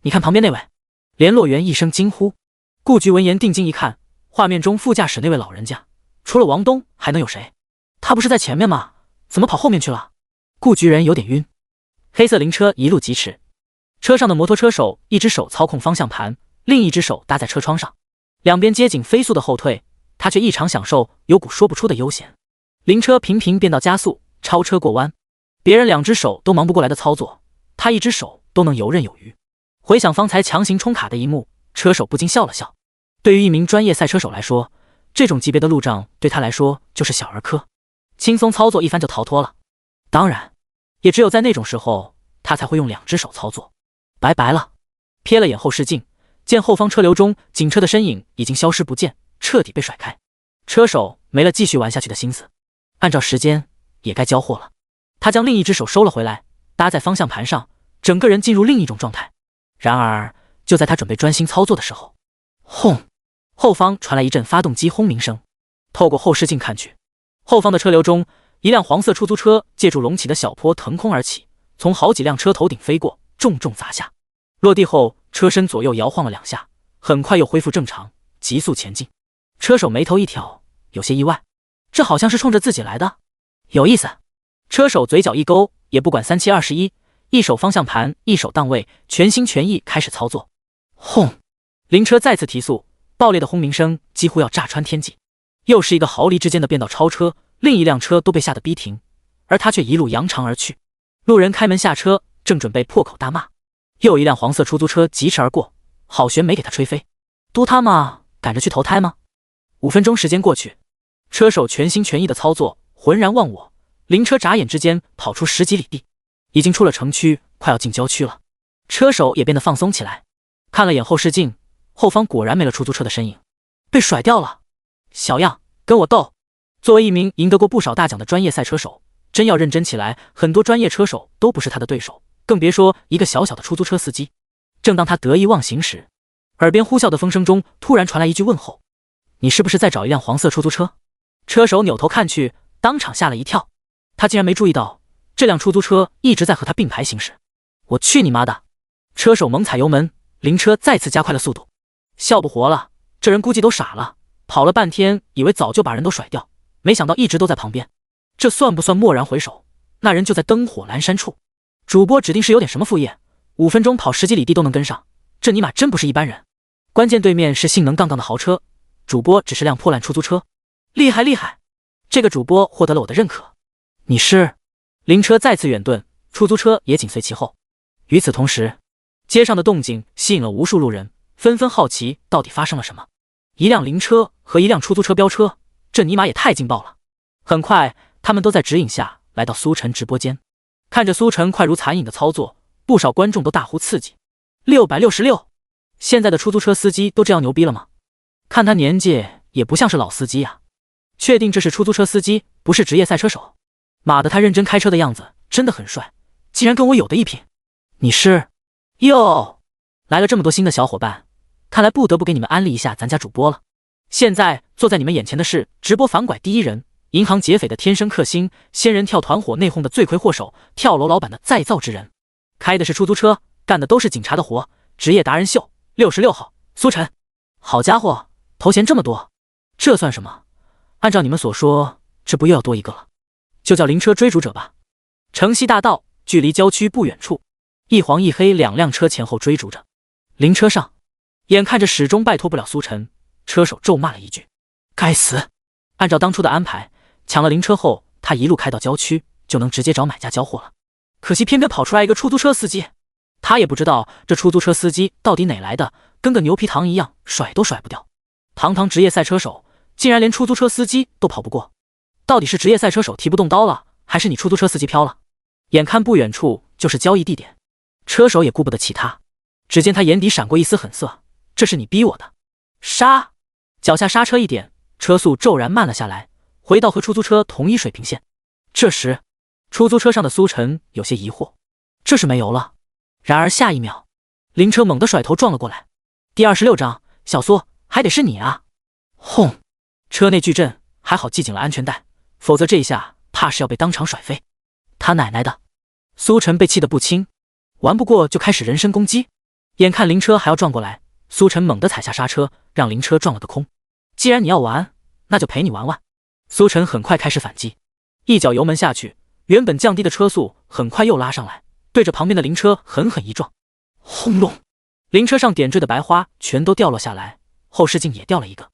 你看旁边那位！联络员一声惊呼。顾局闻言定睛一看，画面中副驾驶那位老人家，除了王东还能有谁？他不是在前面吗？怎么跑后面去了？顾局人有点晕。黑色灵车一路疾驰，车上的摩托车手一只手操控方向盘，另一只手搭在车窗上，两边街景飞速的后退，他却异常享受，有股说不出的悠闲。灵车频频变道加速，超车过弯，别人两只手都忙不过来的操作，他一只手都能游刃有余。回想方才强行冲卡的一幕，车手不禁笑了笑。对于一名专业赛车手来说，这种级别的路障对他来说就是小儿科，轻松操作一番就逃脱了。当然，也只有在那种时候，他才会用两只手操作。拜拜了。瞥了眼后视镜，见后方车流中警车的身影已经消失不见，彻底被甩开。车手没了继续玩下去的心思，按照时间也该交货了。他将另一只手收了回来，搭在方向盘上，整个人进入另一种状态。然而就在他准备专心操作的时候，轰！后方传来一阵发动机轰鸣声。透过后视镜看去，后方的车流中，一辆黄色出租车借助隆起的小坡腾空而起，从好几辆车头顶飞过，重重砸下。落地后，车身左右摇晃了2下，很快又恢复正常，急速前进。车手眉头一挑，有些意外，这好像是冲着自己来的，有意思。车手嘴角一勾，也不管3七21，一手方向盘，一手档位，全心全意开始操作。轰！灵车再次提速，爆裂的轰鸣声几乎要炸穿天际。又是一个毫厘之间的变道超车，另一辆车都被吓得逼停，而他却一路扬长而去。路人开门下车，正准备破口大骂，又一辆黄色出租车疾驰而过，好悬没给他吹飞。都他妈赶着去投胎吗？5分钟时间过去，车手全心全意的操作，浑然忘我。灵车眨眼之间跑出10几里地，已经出了城区，快要进郊区了。车手也变得放松起来，看了眼后视镜，后方果然没了出租车的身影，被甩掉了。小样，跟我斗！作为一名赢得过不少大奖的专业赛车手，真要认真起来，很多专业车手都不是他的对手，更别说一个小小的出租车司机。正当他得意忘形时，耳边呼啸的风声中突然传来一句问候：你是不是在找一辆黄色出租车？车手扭头看去，当场吓了一跳，他竟然没注意到这辆出租车一直在和他并排行驶。我去你妈的！车手猛踩油门，灵车再次加快了速度。笑不活了，这人估计都傻了，跑了半天以为早就把人都甩掉，没想到一直都在旁边。这算不算蓦然回首？那人就在灯火阑珊处。主播指定是有点什么副业，5分钟跑10几里地都能跟上，这尼玛真不是一般人。关键对面是性能杠杠的豪车，主播只是辆破烂出租车，厉害厉害！这个主播获得了我的认可。你是？灵车再次远遁，出租车也紧随其后。与此同时，街上的动静吸引了无数路人，纷纷好奇到底发生了什么。一辆灵车和一辆出租车飙车，这尼玛也太劲爆了！很快，他们都在指引下来到苏晨直播间，看着苏晨快如残影的操作，不少观众都大呼刺激。666，现在的出租车司机都这样牛逼了吗？看他年纪也不像是老司机呀。确定这是出租车司机，不是职业赛车手？妈的，他认真开车的样子真的很帅，竟然跟我有的一拼。你是？哟，来了这么多新的小伙伴，看来不得不给你们安利一下咱家主播了。现在坐在你们眼前的是直播反拐第一人，银行劫匪的天生克星，仙人跳团伙内讧的罪魁祸首，跳楼老板的再造之人，开的是出租车，干的都是警察的活，职业达人秀。66号苏晨，好家伙，头衔这么多，这算什么？按照你们所说，这不又要多一个了？就叫灵车追逐者吧。城西大道距离郊区不远处，一黄一黑两辆车前后追逐着。灵车上，眼看着始终拜托不了苏晨，车手咒骂了一句：“该死！”按照当初的安排，抢了灵车后，他一路开到郊区，就能直接找买家交货了。可惜偏偏跑出来一个出租车司机，他也不知道这出租车司机到底哪来的，跟个牛皮糖一样，甩都甩不掉。堂堂职业赛车手，竟然连出租车司机都跑不过，到底是职业赛车手提不动刀了，还是你出租车司机飘了？眼看不远处就是交易地点，车手也顾不得其他，只见他眼底闪过一丝狠色，这是你逼我的。刹，脚下刹车一点，车速骤然慢了下来，回到和出租车同一水平线。这时，出租车上的苏晨有些疑惑，这是没油了。然而下一秒，灵车猛地甩头撞了过来。第26章，小苏，还得是你啊！轰！车内巨震，还好系紧了安全带，否则这一下怕是要被当场甩飞。他奶奶的！苏晨被气得不轻，玩不过就开始人身攻击。眼看灵车还要撞过来，苏晨猛地踩下刹车，让灵车撞了个空。既然你要玩，那就陪你玩玩。苏晨很快开始反击，一脚油门下去，原本降低的车速很快又拉上来，对着旁边的灵车狠狠一撞。轰隆！灵车上点缀的白花全都掉落下来，后视镜也掉了一个。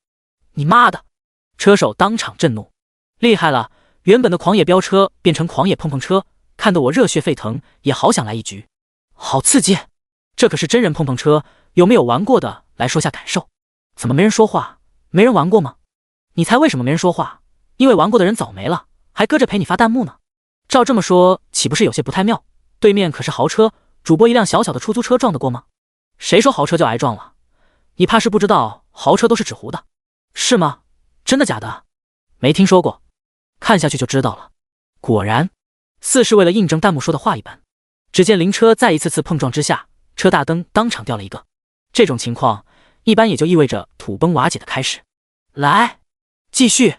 你妈的！车手当场震怒，厉害了！原本的狂野飙车变成狂野碰碰车，看得我热血沸腾，也好想来一局，好刺激！这可是真人碰碰车，有没有玩过的来说下感受？怎么没人说话？没人玩过吗？你猜为什么没人说话？因为玩过的人早没了，还搁着陪你发弹幕呢。照这么说，岂不是有些不太妙？对面可是豪车，主播一辆小小的出租车撞得过吗？谁说豪车就挨撞了？你怕是不知道，豪车都是纸糊的，是吗？真的假的？没听说过，看下去就知道了。果然，似是为了印证弹幕说的话一般。只见灵车在一次次碰撞之下，车大灯当场掉了一个。这种情况一般也就意味着土崩瓦解的开始。来，继续。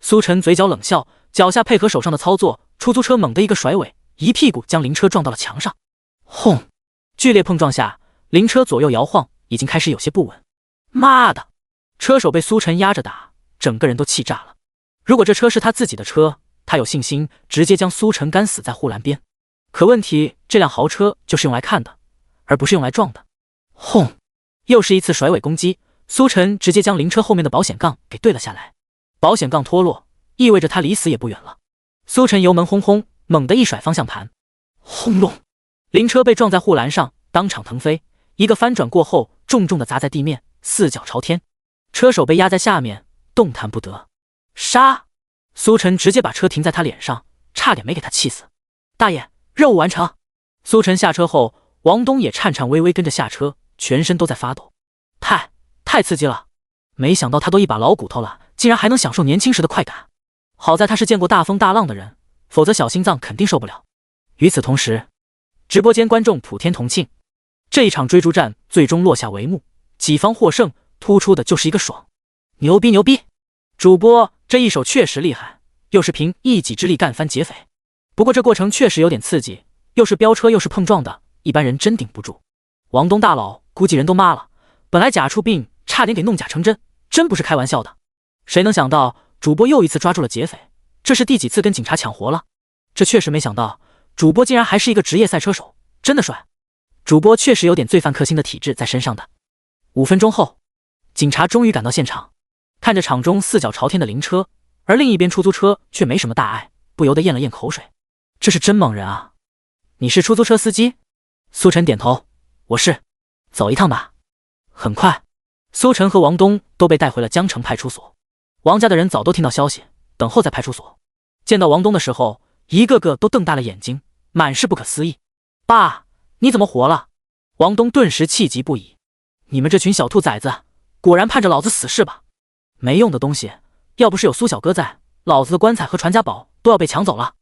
苏晨嘴角冷笑，脚下配合手上的操作，出租车猛地一个甩尾，一屁股将灵车撞到了墙上。轰！剧烈碰撞下，灵车左右摇晃，已经开始有些不稳。妈的！车手被苏晨压着打，整个人都气炸了。如果这车是他自己的车，他有信心直接将苏晨干死在护栏边。可问题，这辆豪车就是用来看的，而不是用来撞的。轰！又是一次甩尾攻击，苏晨直接将灵车后面的保险杠给对了下来。保险杠脱落，意味着他离死也不远了。苏晨油门轰轰，猛地一甩方向盘，轰隆！灵车被撞在护栏上，当场腾飞，一个翻转过后，重重地砸在地面，四脚朝天。车手被压在下面，动弹不得。杀！苏晨直接把车停在他脸上，差点没给他气死。大爷，任务完成。苏晨下车后，王东也颤颤巍巍跟着下车，全身都在发抖。太刺激了！没想到他都一把老骨头了，竟然还能享受年轻时的快感。好在他是见过大风大浪的人，否则小心脏肯定受不了。与此同时，直播间观众普天同庆，这一场追逐战最终落下帷幕，己方获胜，突出的就是一个爽。牛逼牛逼！主播这一手确实厉害，又是凭一己之力干翻劫匪。不过这过程确实有点刺激，又是飙车又是碰撞的，一般人真顶不住。王东大佬估计人都麻了，本来假出病差点给弄假成真，真不是开玩笑的。谁能想到主播又一次抓住了劫匪，这是第几次跟警察抢活了？这确实没想到，主播竟然还是一个职业赛车手，真的帅。主播确实有点罪犯克星的体质在身上的。5分钟后，警察终于赶到现场，看着场中四脚朝天的灵车，而另一边出租车却没什么大碍，不由得咽了咽口水。这是真猛人啊！你是出租车司机？苏晨点头，我是，走一趟吧。很快，苏晨和王东都被带回了江城派出所。王家的人早都听到消息，等候在派出所。见到王东的时候，一个个都瞪大了眼睛，满是不可思议。爸，你怎么活了？王东顿时气急不已。你们这群小兔崽子，果然盼着老子死是吧？没用的东西，要不是有苏小哥在，老子的棺材和传家宝都要被抢走了。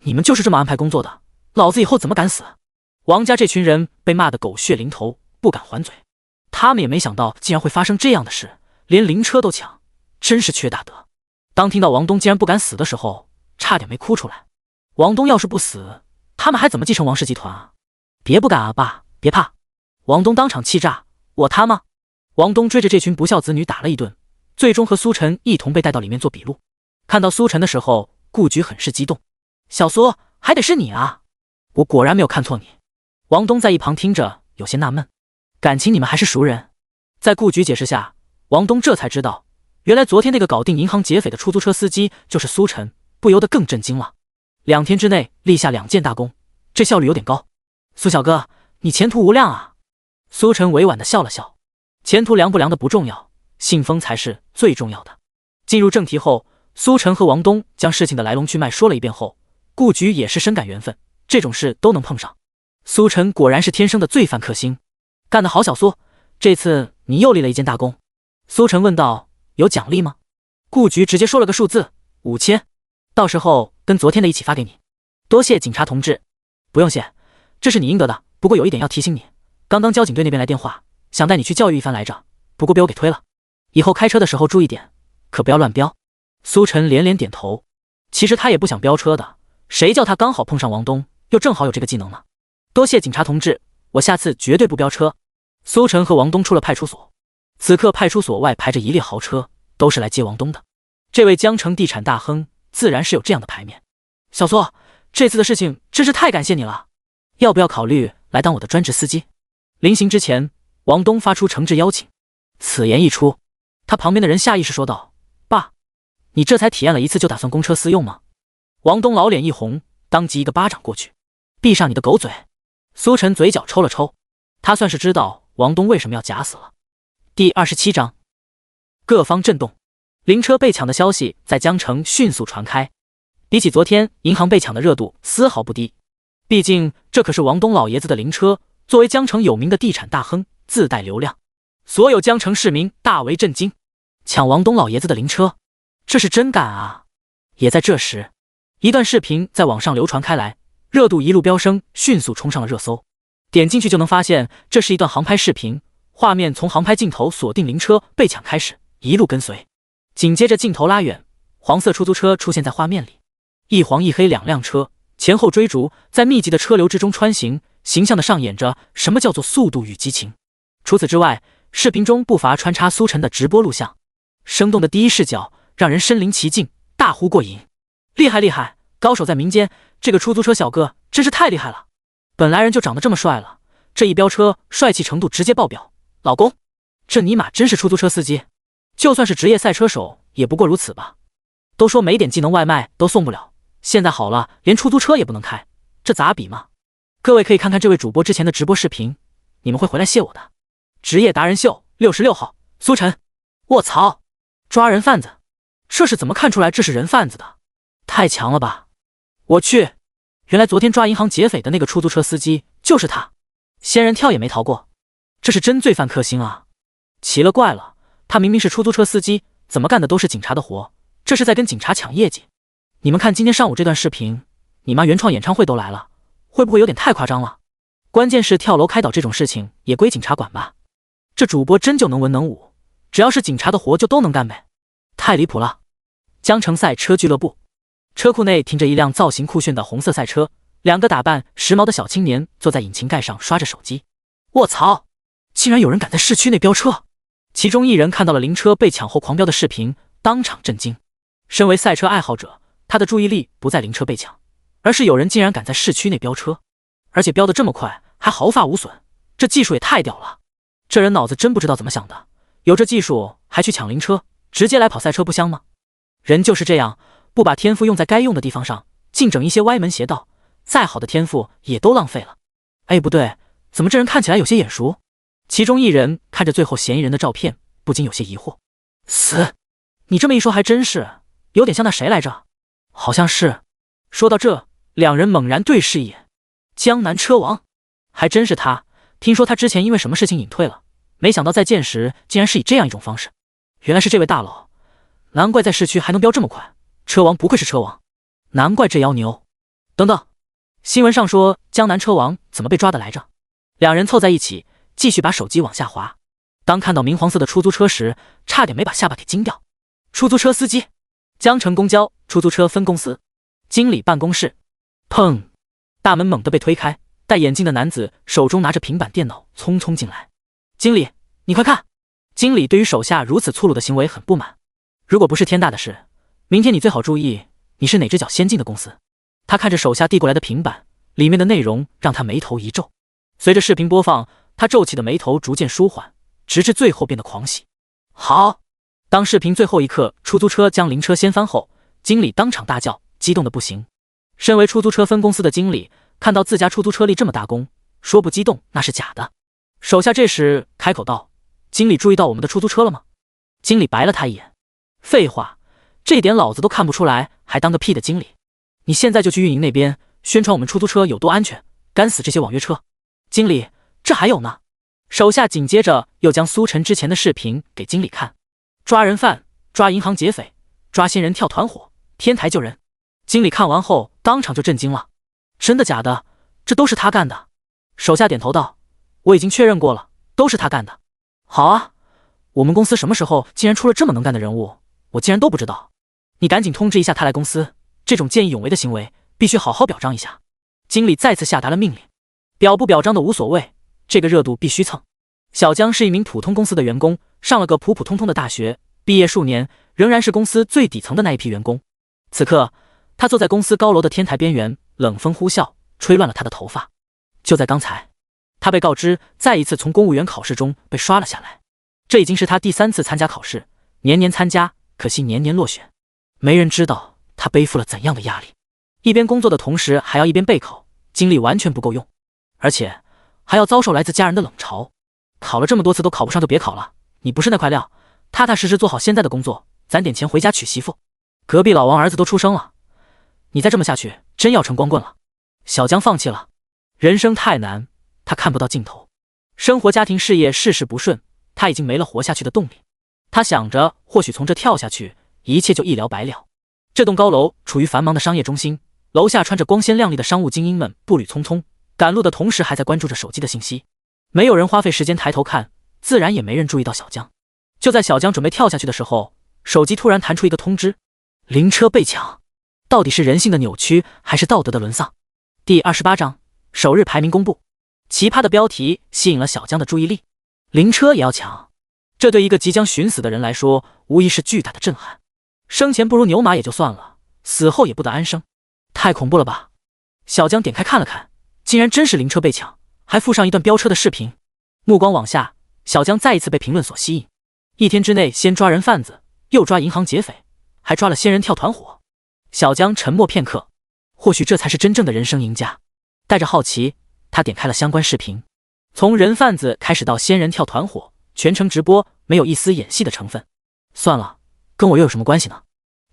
你们就是这么安排工作的，老子以后怎么敢死？王家这群人被骂得狗血淋头，不敢还嘴。他们也没想到竟然会发生这样的事，连灵车都抢，真是缺大德。当听到王东竟然不敢死的时候，差点没哭出来。王东要是不死，他们还怎么继承王氏集团啊？别不敢啊，爸，别怕。王东当场气炸，我他妈！王东追着这群不孝子女打了一顿，最终和苏晨一同被带到里面做笔录。看到苏晨的时候，顾局很是激动。小苏，还得是你啊！我果然没有看错你。王东在一旁听着，有些纳闷，感情你们还是熟人。在顾局解释下，王东这才知道，原来昨天那个搞定银行劫匪的出租车司机就是苏晨，不由得更震惊了。2天之内立下2件大功，这效率有点高。苏小哥，你前途无量啊！苏晨委婉地笑了笑，前途凉不凉的不重要，信封才是最重要的。进入正题后，苏晨和王东将事情的来龙去脉说了一遍后，顾局也是深感缘分，这种事都能碰上。苏晨果然是天生的罪犯克星，干得好小苏，这次你又立了1件大功。苏晨问道，有奖励吗？顾局直接说了个数字，5000，到时候跟昨天的一起发给你。多谢警察同志。不用谢，这是你应得的，不过有一点要提醒你，刚刚交警队那边来电话，想带你去教育一番来着，不过被我给推了，以后开车的时候注意点，可不要乱飙。苏晨连连点头，其实他也不想飙车的，谁叫他刚好碰上王东，又正好有这个技能呢。多谢警察同志，我下次绝对不飙车。苏晨和王东出了派出所，此刻派出所外排着一列豪车，都是来接王东的。这位江城地产大亨自然是有这样的牌面。小苏，这次的事情真是太感谢你了，要不要考虑来当我的专职司机？临行之前，王东发出诚挚邀请。此言一出，他旁边的人下意识说道，爸，你这才体验了一次就打算公车私用吗？王东老脸一红，当即一个巴掌过去，闭上你的狗嘴。苏晨嘴角抽了抽，他算是知道王东为什么要假死了。第27章，各方震动，灵车被抢的消息在江城迅速传开，比起昨天银行被抢的热度丝毫不低。毕竟这可是王东老爷子的灵车，作为江城有名的地产大亨，自带流量，所有江城市民大为震惊。抢王东老爷子的灵车，这是真敢啊！也在这时，一段视频在网上流传开来，热度一路飙升，迅速冲上了热搜。点进去就能发现，这是一段航拍视频，画面从航拍镜头锁定灵车被抢开始，一路跟随。紧接着镜头拉远，黄色出租车出现在画面里，一黄一黑2辆车前后追逐，在密集的车流之中穿行，形象地上演着什么叫做速度与激情。除此之外，视频中不乏穿插苏晨的直播录像，生动的第一视角让人身临其境，大呼过瘾。厉害厉害，高手在民间，这个出租车小哥真是太厉害了。本来人就长得这么帅了，这一飙车帅气程度直接爆表。老公，这尼玛真是出租车司机，就算是职业赛车手也不过如此吧。都说没点技能外卖都送不了，现在好了，连出租车也不能开，这咋比嘛？各位可以看看这位主播之前的直播视频，你们会回来谢我的。职业达人秀66号苏晨，卧槽，抓人贩子，这是怎么看出来这是人贩子的？太强了吧！我去，原来昨天抓银行劫匪的那个出租车司机就是他，仙人跳也没逃过，这是真罪犯克星啊！奇了怪了，他明明是出租车司机，怎么干的都是警察的活，这是在跟警察抢业绩。你们看今天上午这段视频，你妈原创演唱会都来了，会不会有点太夸张了？关键是跳楼开导这种事情也归警察管吧？这主播真就能文能武，只要是警察的活就都能干呗，太离谱了。江城赛车俱乐部车库内停着一辆造型酷炫的红色赛车，2个打扮时髦的小青年坐在引擎盖上刷着手机。卧槽，竟然有人敢在市区内飙车！其中一人看到了灵车被抢后狂飙的视频，当场震惊。身为赛车爱好者，他的注意力不在灵车被抢，而是有人竟然敢在市区内飙车，而且飙得这么快，还毫发无损，这技术也太屌了！这人脑子真不知道怎么想的，有这技术还去抢灵车，直接来跑赛车不香吗？人就是这样，不把天赋用在该用的地方上，净整一些歪门邪道，再好的天赋也都浪费了。哎，不对，怎么这人看起来有些眼熟？其中一人看着最后嫌疑人的照片，不禁有些疑惑。死，你这么一说还真是，有点像那谁来着？好像是。说到这，两人猛然对视一眼。江南车王，还真是他。听说他之前因为什么事情隐退了，没想到再见时竟然是以这样一种方式。原来是这位大佬，难怪在市区还能飙这么快。车王不愧是车王，难怪这妖牛。等等，新闻上说江南车王怎么被抓的来着？两人凑在一起，继续把手机往下滑。当看到明黄色的出租车时，差点没把下巴给惊掉。出租车司机，江城公交出租车分公司经理办公室。砰！大门猛地被推开，戴眼镜的男子手中拿着平板电脑匆匆进来。经理，你快看！经理对于手下如此粗鲁的行为很不满。如果不是天大的事，明天你最好注意你是哪只脚先进的公司。他看着手下递过来的平板，里面的内容让他眉头一皱。随着视频播放，他皱起的眉头逐渐舒缓，直至最后变得狂喜。好！当视频最后一刻出租车将灵车掀翻后，经理当场大叫，激动的不行。身为出租车分公司的经理，看到自家出租车立这么大功，说不激动那是假的。手下这时开口道：经理注意到我们的出租车了吗？经理白了他一眼：废话，这点老子都看不出来，还当个屁的经理。你现在就去运营那边宣传我们出租车有多安全，干死这些网约车。经理，这还有呢。手下紧接着又将苏晨之前的视频给经理看。抓人犯，抓银行劫匪，抓仙人跳团伙，天台救人。经理看完后当场就震惊了。真的假的？这都是他干的？手下点头道：我已经确认过了，都是他干的。好啊，我们公司什么时候竟然出了这么能干的人物，我竟然都不知道。你赶紧通知一下他来公司，这种见义勇为的行为必须好好表彰一下。经理再次下达了命令。表不表彰的无所谓，这个热度必须蹭。小江是一名普通公司的员工，上了个普普通通的大学，毕业数年，仍然是公司最底层的那一批员工。此刻，他坐在公司高楼的天台边缘，冷风呼啸，吹乱了他的头发。就在刚才，他被告知再一次从公务员考试中被刷了下来。这已经是他第3次参加考试，年年参加，可惜年年落选。没人知道他背负了怎样的压力，一边工作的同时还要一边备考，精力完全不够用。而且还要遭受来自家人的冷嘲，考了这么多次都考不上就别考了，你不是那块料，踏踏实实做好现在的工作，攒点钱回家娶媳妇。隔壁老王儿子都出生了，你再这么下去真要成光棍了。小江放弃了，人生太难，他看不到尽头，生活家庭事业事事不顺，他已经没了活下去的动力。他想着或许从这跳下去，一切就一了百了。这栋高楼处于繁忙的商业中心，楼下穿着光鲜亮丽的商务精英们步履匆匆，赶路的同时还在关注着手机的信息。没有人花费时间抬头看，自然也没人注意到小江。就在小江准备跳下去的时候，手机突然弹出一个通知：灵车被抢。到底是人性的扭曲还是道德的沦丧？第28章首日排名公布。奇葩的标题吸引了小江的注意力。灵车也要抢，这对一个即将寻死的人来说无疑是巨大的震撼。生前不如牛马也就算了，死后也不得安生，太恐怖了吧。小江点开看了看，竟然真是灵车被抢，还附上一段飙车的视频。目光往下，小江再一次被评论所吸引。一天之内先抓人贩子，又抓银行劫匪，还抓了仙人跳团伙。小江沉默片刻，或许这才是真正的人生赢家。带着好奇，他点开了相关视频。从人贩子开始到仙人跳团伙，全程直播，没有一丝演戏的成分。算了，跟我又有什么关系呢？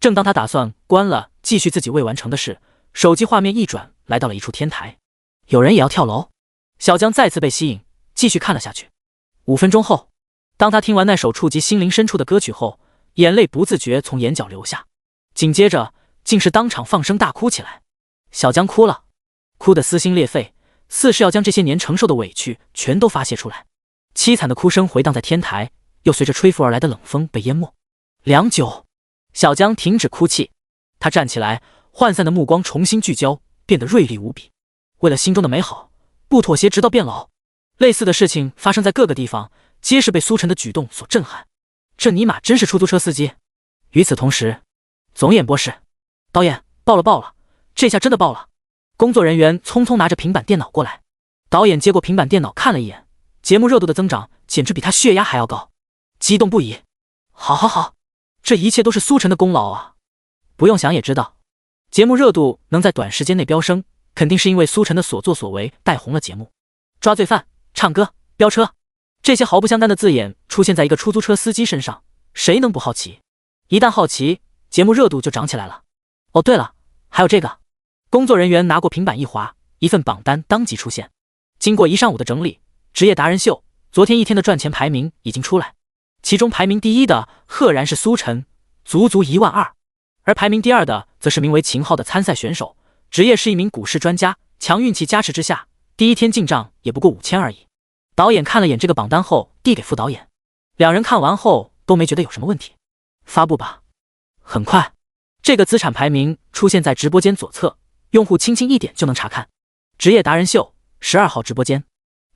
正当他打算关了继续自己未完成的事，手机画面一转，来到了一处天台。有人也要跳楼？小江再次被吸引，继续看了下去。5分钟后，当他听完那首触及心灵深处的歌曲后，眼泪不自觉从眼角流下，紧接着竟是当场放声大哭起来。小江哭了，哭得撕心裂肺，似是要将这些年承受的委屈全都发泄出来。凄惨的哭声回荡在天台，又随着吹拂而来的冷风被淹没。良久，小江停止哭泣，他站起来，涣散的目光重新聚焦，变得锐利无比。为了心中的美好，不妥协直到变老。类似的事情发生在各个地方，皆是被苏晨的举动所震撼。这尼玛真是出租车司机。与此同时，总演播室，导演，爆了，这下真的爆了。工作人员匆匆拿着平板电脑过来。导演接过平板电脑看了一眼，节目热度的增长简直比他血压还要高，激动不已。好，这一切都是苏晨的功劳啊。不用想也知道，节目热度能在短时间内飙升，肯定是因为苏晨的所作所为带红了节目。抓罪犯，唱歌、飙车，这些毫不相干的字眼出现在一个出租车司机身上，谁能不好奇？一旦好奇，节目热度就涨起来了。哦，对了，还有这个。工作人员拿过平板一划，一份榜单当即出现。经过一上午的整理，职业达人秀昨天一天的赚钱排名已经出来，其中排名第一的赫然是苏晨，足足12000，而排名第二的则是名为秦昊的参赛选手，职业是一名股市专家，强运气加持之下，第一天进账也不过5000而已。导演看了眼这个榜单后，递给副导演，两人看完后都没觉得有什么问题。发布吧。很快，这个资产排名出现在直播间左侧，用户轻轻一点就能查看。职业达人秀12号直播间，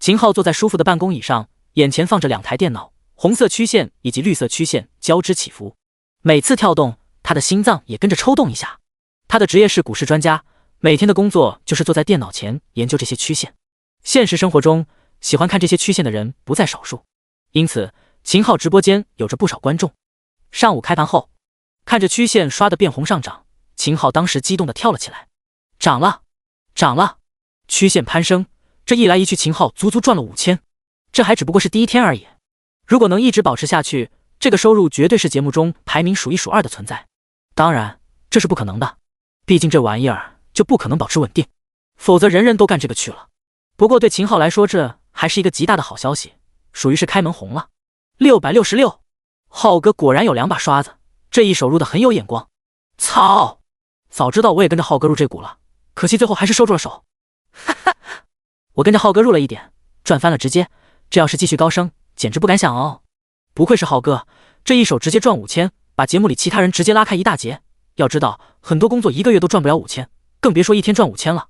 秦昊坐在舒服的办公椅上，眼前放着2台电脑，红色曲线以及绿色曲线交织起伏，每次跳动，他的心脏也跟着抽动一下。他的职业是股市专家，每天的工作就是坐在电脑前研究这些曲线。现实生活中，喜欢看这些曲线的人不在少数，因此秦昊直播间有着不少观众。上午开盘后，看着曲线刷的变红上涨，秦昊当时激动的跳了起来，涨了，涨了！曲线攀升，这一来一去，秦昊足足赚了5000，这还只不过是第一天而已。如果能一直保持下去，这个收入绝对是节目中排名数1数2的存在。当然，这是不可能的，毕竟这玩意儿就不可能保持稳定，否则人人都干这个去了。不过对秦昊来说，这还是一个极大的好消息，属于是开门红了。666，浩哥果然有2把刷子，这一手入的很有眼光。操！早知道我也跟着浩哥入这股了，可惜最后还是收住了手。哈哈，我跟着浩哥入了一点，赚翻了直接，这要是继续高升，简直不敢想哦。不愧是浩哥，这一手直接赚5000，把节目里其他人直接拉开一大截。要知道，很多工作1个月都赚不了5000，更别说一天赚5000了。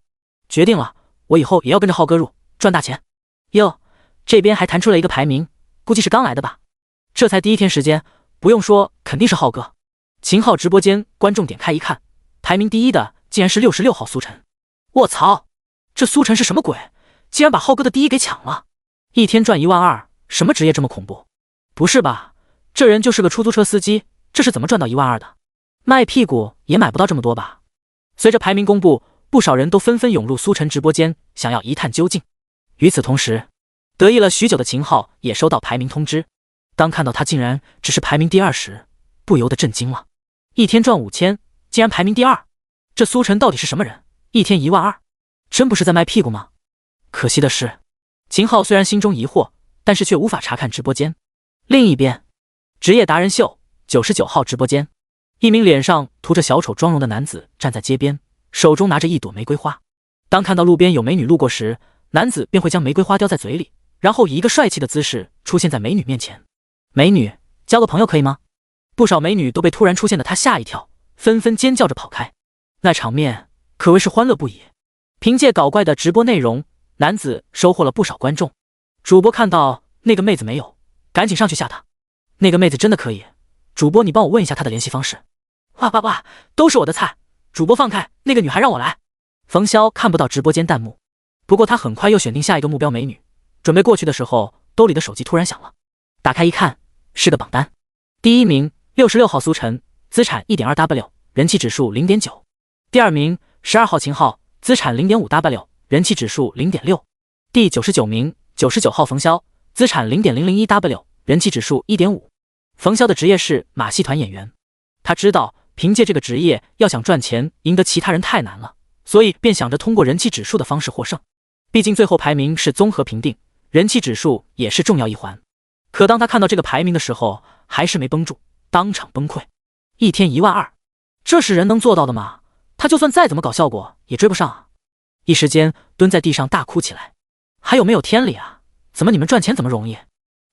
决定了，我以后也要跟着浩哥入，赚大钱。哟，这边还弹出了一个排名，估计是刚来的吧。这才第一天时间，不用说，肯定是浩哥。秦昊直播间观众点开一看，排名第一的竟然是66号苏晨。卧槽，这苏晨是什么鬼？竟然把浩哥的第一给抢了！一天赚12000，什么职业这么恐怖？不是吧，这人就是个出租车司机，这是怎么赚到12000的？卖屁股也买不到这么多吧？随着排名公布，不少人都纷纷涌入苏晨直播间，想要一探究竟。与此同时，得意了许久的秦昊也收到排名通知。当看到他竟然只是排名第2时，不由得震惊了。一天赚5000，竟然排名第2，这苏晨到底是什么人？一天12000，真不是在卖屁股吗？可惜的是，秦昊虽然心中疑惑，但是却无法查看直播间。另一边，职业达人秀99号直播间，一名脸上涂着小丑妆容的男子站在街边，手中拿着一朵玫瑰花。当看到路边有美女路过时，男子便会将玫瑰花叼在嘴里，然后以一个帅气的姿势出现在美女面前。美女，交个朋友可以吗？不少美女都被突然出现的他吓一跳，纷纷尖叫着跑开。那场面可谓是欢乐不已。凭借搞怪的直播内容，男子收获了不少观众。主播看到那个妹子没有，赶紧上去吓她。那个妹子真的可以，主播你帮我问一下她的联系方式。哇哇哇，都是我的菜，主播放开，那个女孩让我来。冯潇看不到直播间弹幕，不过他很快又选定下一个目标美女，准备过去的时候，兜里的手机突然响了。打开一看，是个榜单。第一名66号苏晨，资产 1.2W， 人气指数 0.9。 第二名12号秦昊，资产 0.5W， 人气指数 0.6。 第99名99号冯潇，资产 0.001W， 人气指数 1.5。 冯潇的职业是马戏团演员，他知道凭借这个职业要想赚钱赢得其他人太难了，所以便想着通过人气指数的方式获胜。毕竟最后排名是综合评定，人气指数也是重要一环。可当他看到这个排名的时候，还是没绷住，当场崩溃。一天12000，这是人能做到的吗？他就算再怎么搞效果也追不上啊！一时间蹲在地上大哭起来。还有没有天理啊？怎么你们赚钱怎么容易？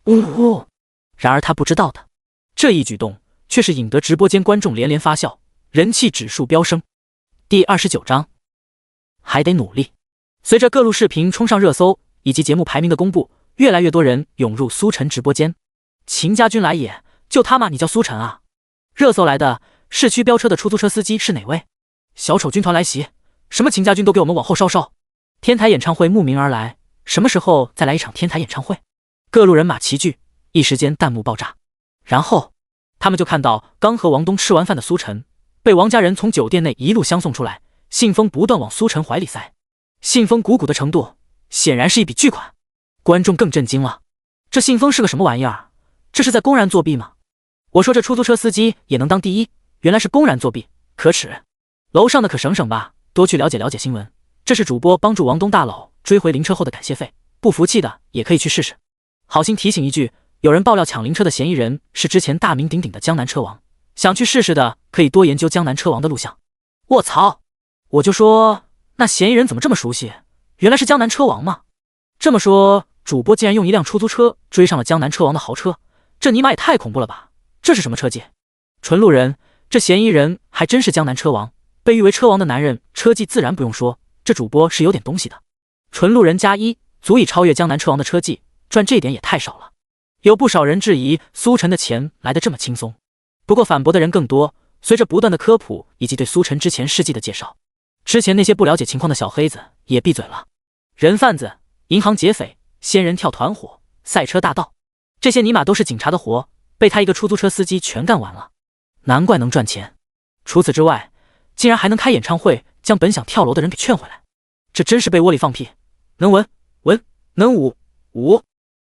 呜呼！然而他不知道的，这一举动却是引得直播间观众连连发笑，人气指数飙升。第29章，还得努力。随着各路视频冲上热搜以及节目排名的公布，越来越多人涌入苏晨直播间。秦家军来也，就他妈你叫苏晨啊？热搜来的市区飙车的出租车司机是哪位？小丑军团来袭，什么秦家军都给我们往后稍稍。天台演唱会慕名而来，什么时候再来一场天台演唱会？各路人马齐聚，一时间弹幕爆炸。然后他们就看到刚和王东吃完饭的苏晨被王家人从酒店内一路相送出来，信封不断往苏晨怀里塞，信封鼓鼓的程度显然是一笔巨款。观众更震惊了，这信封是个什么玩意儿？这是在公然作弊吗？我说这出租车司机也能当第一，原来是公然作弊，可耻！楼上的可省省吧，多去了解了解新闻。这是主播帮助王东大佬追回灵车后的感谢费，不服气的也可以去试试。好心提醒一句，有人爆料抢灵车的嫌疑人是之前大名鼎鼎的江南车王，想去试试的可以多研究江南车王的录像。卧槽！我就说那嫌疑人怎么这么熟悉？原来是江南车王嘛！这么说，主播竟然用一辆出租车追上了江南车王的豪车，这尼玛也太恐怖了吧！这是什么车技？纯路人，这嫌疑人还真是江南车王，被誉为车王的男人，车技自然不用说，这主播是有点东西的。纯路人加一，足以超越江南车王的车技，赚这点也太少了。有不少人质疑苏晨的钱来得这么轻松，不过反驳的人更多。随着不断的科普以及对苏晨之前事迹的介绍，之前那些不了解情况的小黑子也闭嘴了。人贩子、银行劫匪、仙人跳团伙、赛车大盗，这些尼玛都是警察的活，被他一个出租车司机全干完了，难怪能赚钱。除此之外，竟然还能开演唱会，将本想跳楼的人给劝回来，这真是被窝里放屁。能文，能武，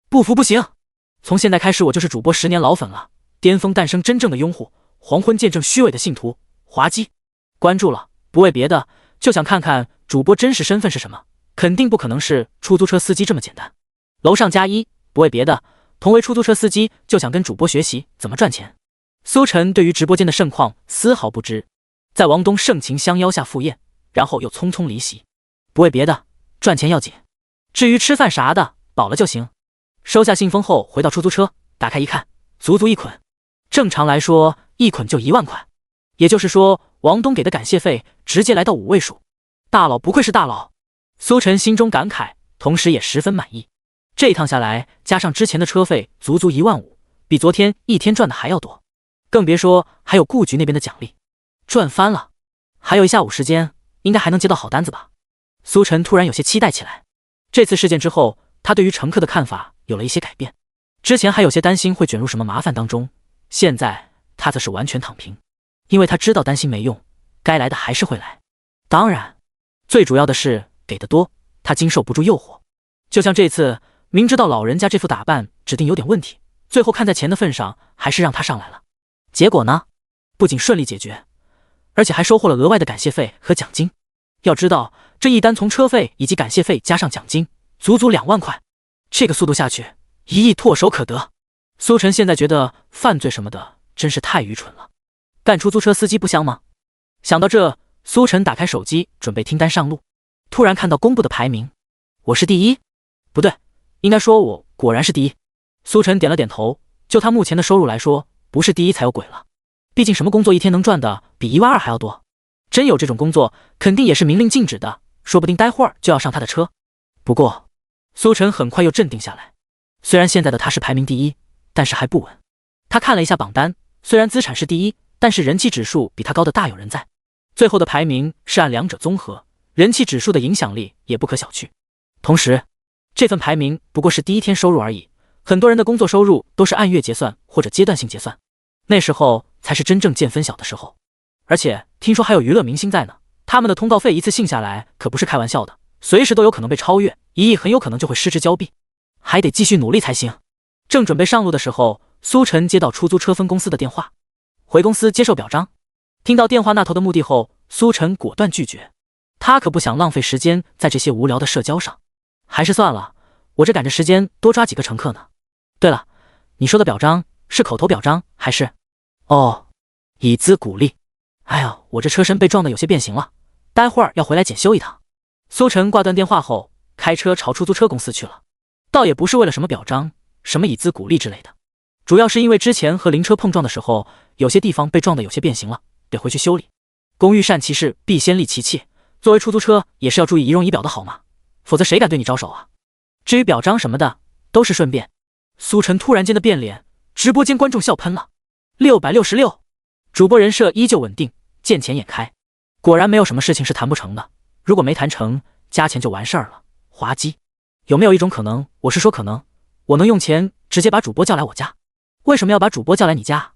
不服不行。从现在开始，我就是主播10年老粉了，巅峰诞生真正的拥护，黄昏见证虚伪的信徒。滑稽，关注了，不为别的，就想看看主播真实身份是什么，肯定不可能是出租车司机这么简单。楼上加一，不为别的，同为出租车司机，就想跟主播学习怎么赚钱。苏晨对于直播间的盛况丝毫不知，在王东盛情相邀下赴宴，然后又匆匆离席。不为别的，赚钱要紧，至于吃饭啥的，饱了就行。收下信封后，回到出租车，打开一看，足足1捆。正常来说，1捆就1万块，也就是说，王东给的感谢费直接来到5位数。大佬不愧是大佬，苏晨心中感慨，同时也十分满意。这一趟下来，加上之前的车费，足足1万5，比昨天一天赚的还要多。更别说还有顾局那边的奖励，赚翻了。还有1下午时间，应该还能接到好单子吧？苏晨突然有些期待起来。这次事件之后，他对于乘客的看法有了一些改变。之前还有些担心会卷入什么麻烦当中，现在他则是完全躺平，因为他知道担心没用，该来的还是会来。当然，最主要的是给的多，他经受不住诱惑。就像这次，明知道老人家这副打扮指定有点问题，最后看在钱的份上，还是让他上来了。结果呢，不仅顺利解决，而且还收获了额外的感谢费和奖金。要知道，这一单从车费以及感谢费加上奖金，足足2万块。这个速度下去，1亿唾手可得。苏晨现在觉得犯罪什么的真是太愚蠢了，干出租车司机不香吗？想到这，苏晨打开手机准备听单上路，突然看到公布的排名，我是第一？不对，应该说我果然是第一。苏晨点了点头，就他目前的收入来说，不是第一才有鬼了。毕竟什么工作一天能赚的比1万2还要多？真有这种工作，肯定也是明令禁止的，说不定待会儿就要上他的车。不过，苏晨很快又镇定下来。虽然现在的他是排名第一，但是还不稳。他看了一下榜单，虽然资产是第一，但是人气指数比他高的大有人在。最后的排名是按两者综合，人气指数的影响力也不可小觑。同时，这份排名不过是第一天收入而已，很多人的工作收入都是按月结算或者阶段性结算，那时候才是真正见分晓的时候。而且听说还有娱乐明星在呢，他们的通告费一次性下来可不是开玩笑的，随时都有可能被超越，1亿很有可能就会失之交臂，还得继续努力才行。正准备上路的时候，苏晨接到出租车分公司的电话，回公司接受表彰。听到电话那头的目的后，苏晨果断拒绝，他可不想浪费时间在这些无聊的社交上，还是算了，我这赶着时间多抓几个乘客呢。对了，你说的表彰是口头表彰还是？哦，以资鼓励。哎呀，我这车身被撞得有些变形了，待会儿要回来检修一趟。苏晨挂断电话后，开车朝出租车公司去了。倒也不是为了什么表彰，什么以资鼓励之类的，主要是因为之前和灵车碰撞的时候，有些地方被撞得有些变形了，得回去修理。工欲善其事，必先利其器。作为出租车，也是要注意仪容仪表的好嘛，否则谁敢对你招手啊？至于表彰什么的，都是顺便。苏晨突然间的变脸，直播间观众笑喷了。666，主播人设依旧稳定，见钱眼开。果然没有什么事情是谈不成的，如果没谈成，加钱就完事儿了。滑稽。有没有一种可能，我是说可能，我能用钱直接把主播叫来我家？为什么要把主播叫来你家？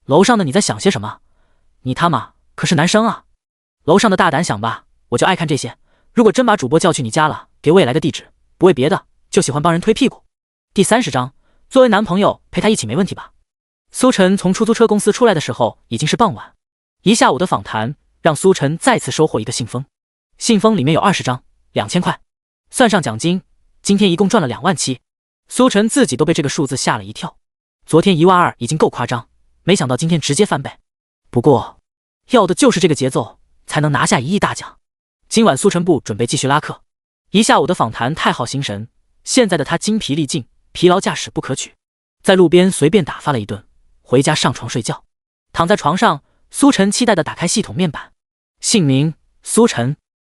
楼上的你在想些什么？你他妈可是男生啊！楼上的大胆想吧，我就爱看这些。如果真把主播叫去你家了，给我也来个地址，不为别的，就喜欢帮人推屁股。第30章，作为男朋友陪他一起没问题吧？苏晨从出租车公司出来的时候已经是傍晚，一下午的访谈让苏晨再次收获一个信封，信封里面有20张，2000块，算上奖金，今天一共赚了2万7。苏晨自己都被这个数字吓了一跳，昨天1万2已经够夸张，没想到今天直接翻倍。不过，要的就是这个节奏，才能拿下1亿大奖。今晚苏晨部准备继续拉客，一下午的访谈太耗心神，现在的他精疲力尽，疲劳驾驶不可取，在路边随便打发了一顿，回家上床睡觉。躺在床上，苏晨期待地打开系统面板，姓名苏晨，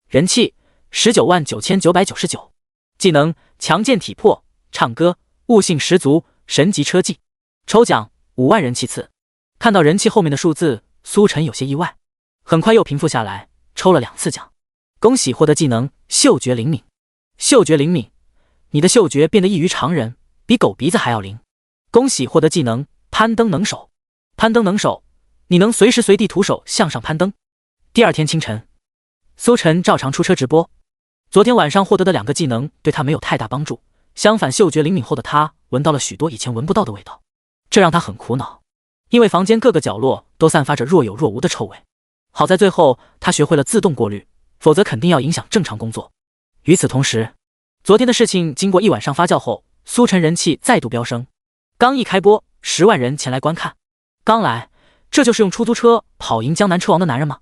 人气199999，技能强健体魄，唱歌，悟性十足，神级车技，抽奖5万人气次。看到人气后面的数字，苏晨有些意外，很快又平复下来，抽了2次奖。恭喜获得技能嗅觉灵敏。嗅觉灵敏，你的嗅觉变得异于常人，比狗鼻子还要灵。恭喜获得技能攀登能手。攀登能手，你能随时随地徒手向上攀登。第二天清晨，苏晨照常出车直播。昨天晚上获得的2个技能对他没有太大帮助，相反，嗅觉灵敏后的他闻到了许多以前闻不到的味道，这让他很苦恼，因为房间各个角落都散发着若有若无的臭味。好在最后他学会了自动过滤，否则肯定要影响正常工作。与此同时，昨天的事情经过一晚上发酵后，苏晨人气再度飙升。刚一开播，10万人前来观看。刚来，这就是用出租车跑赢江南车王的男人吗？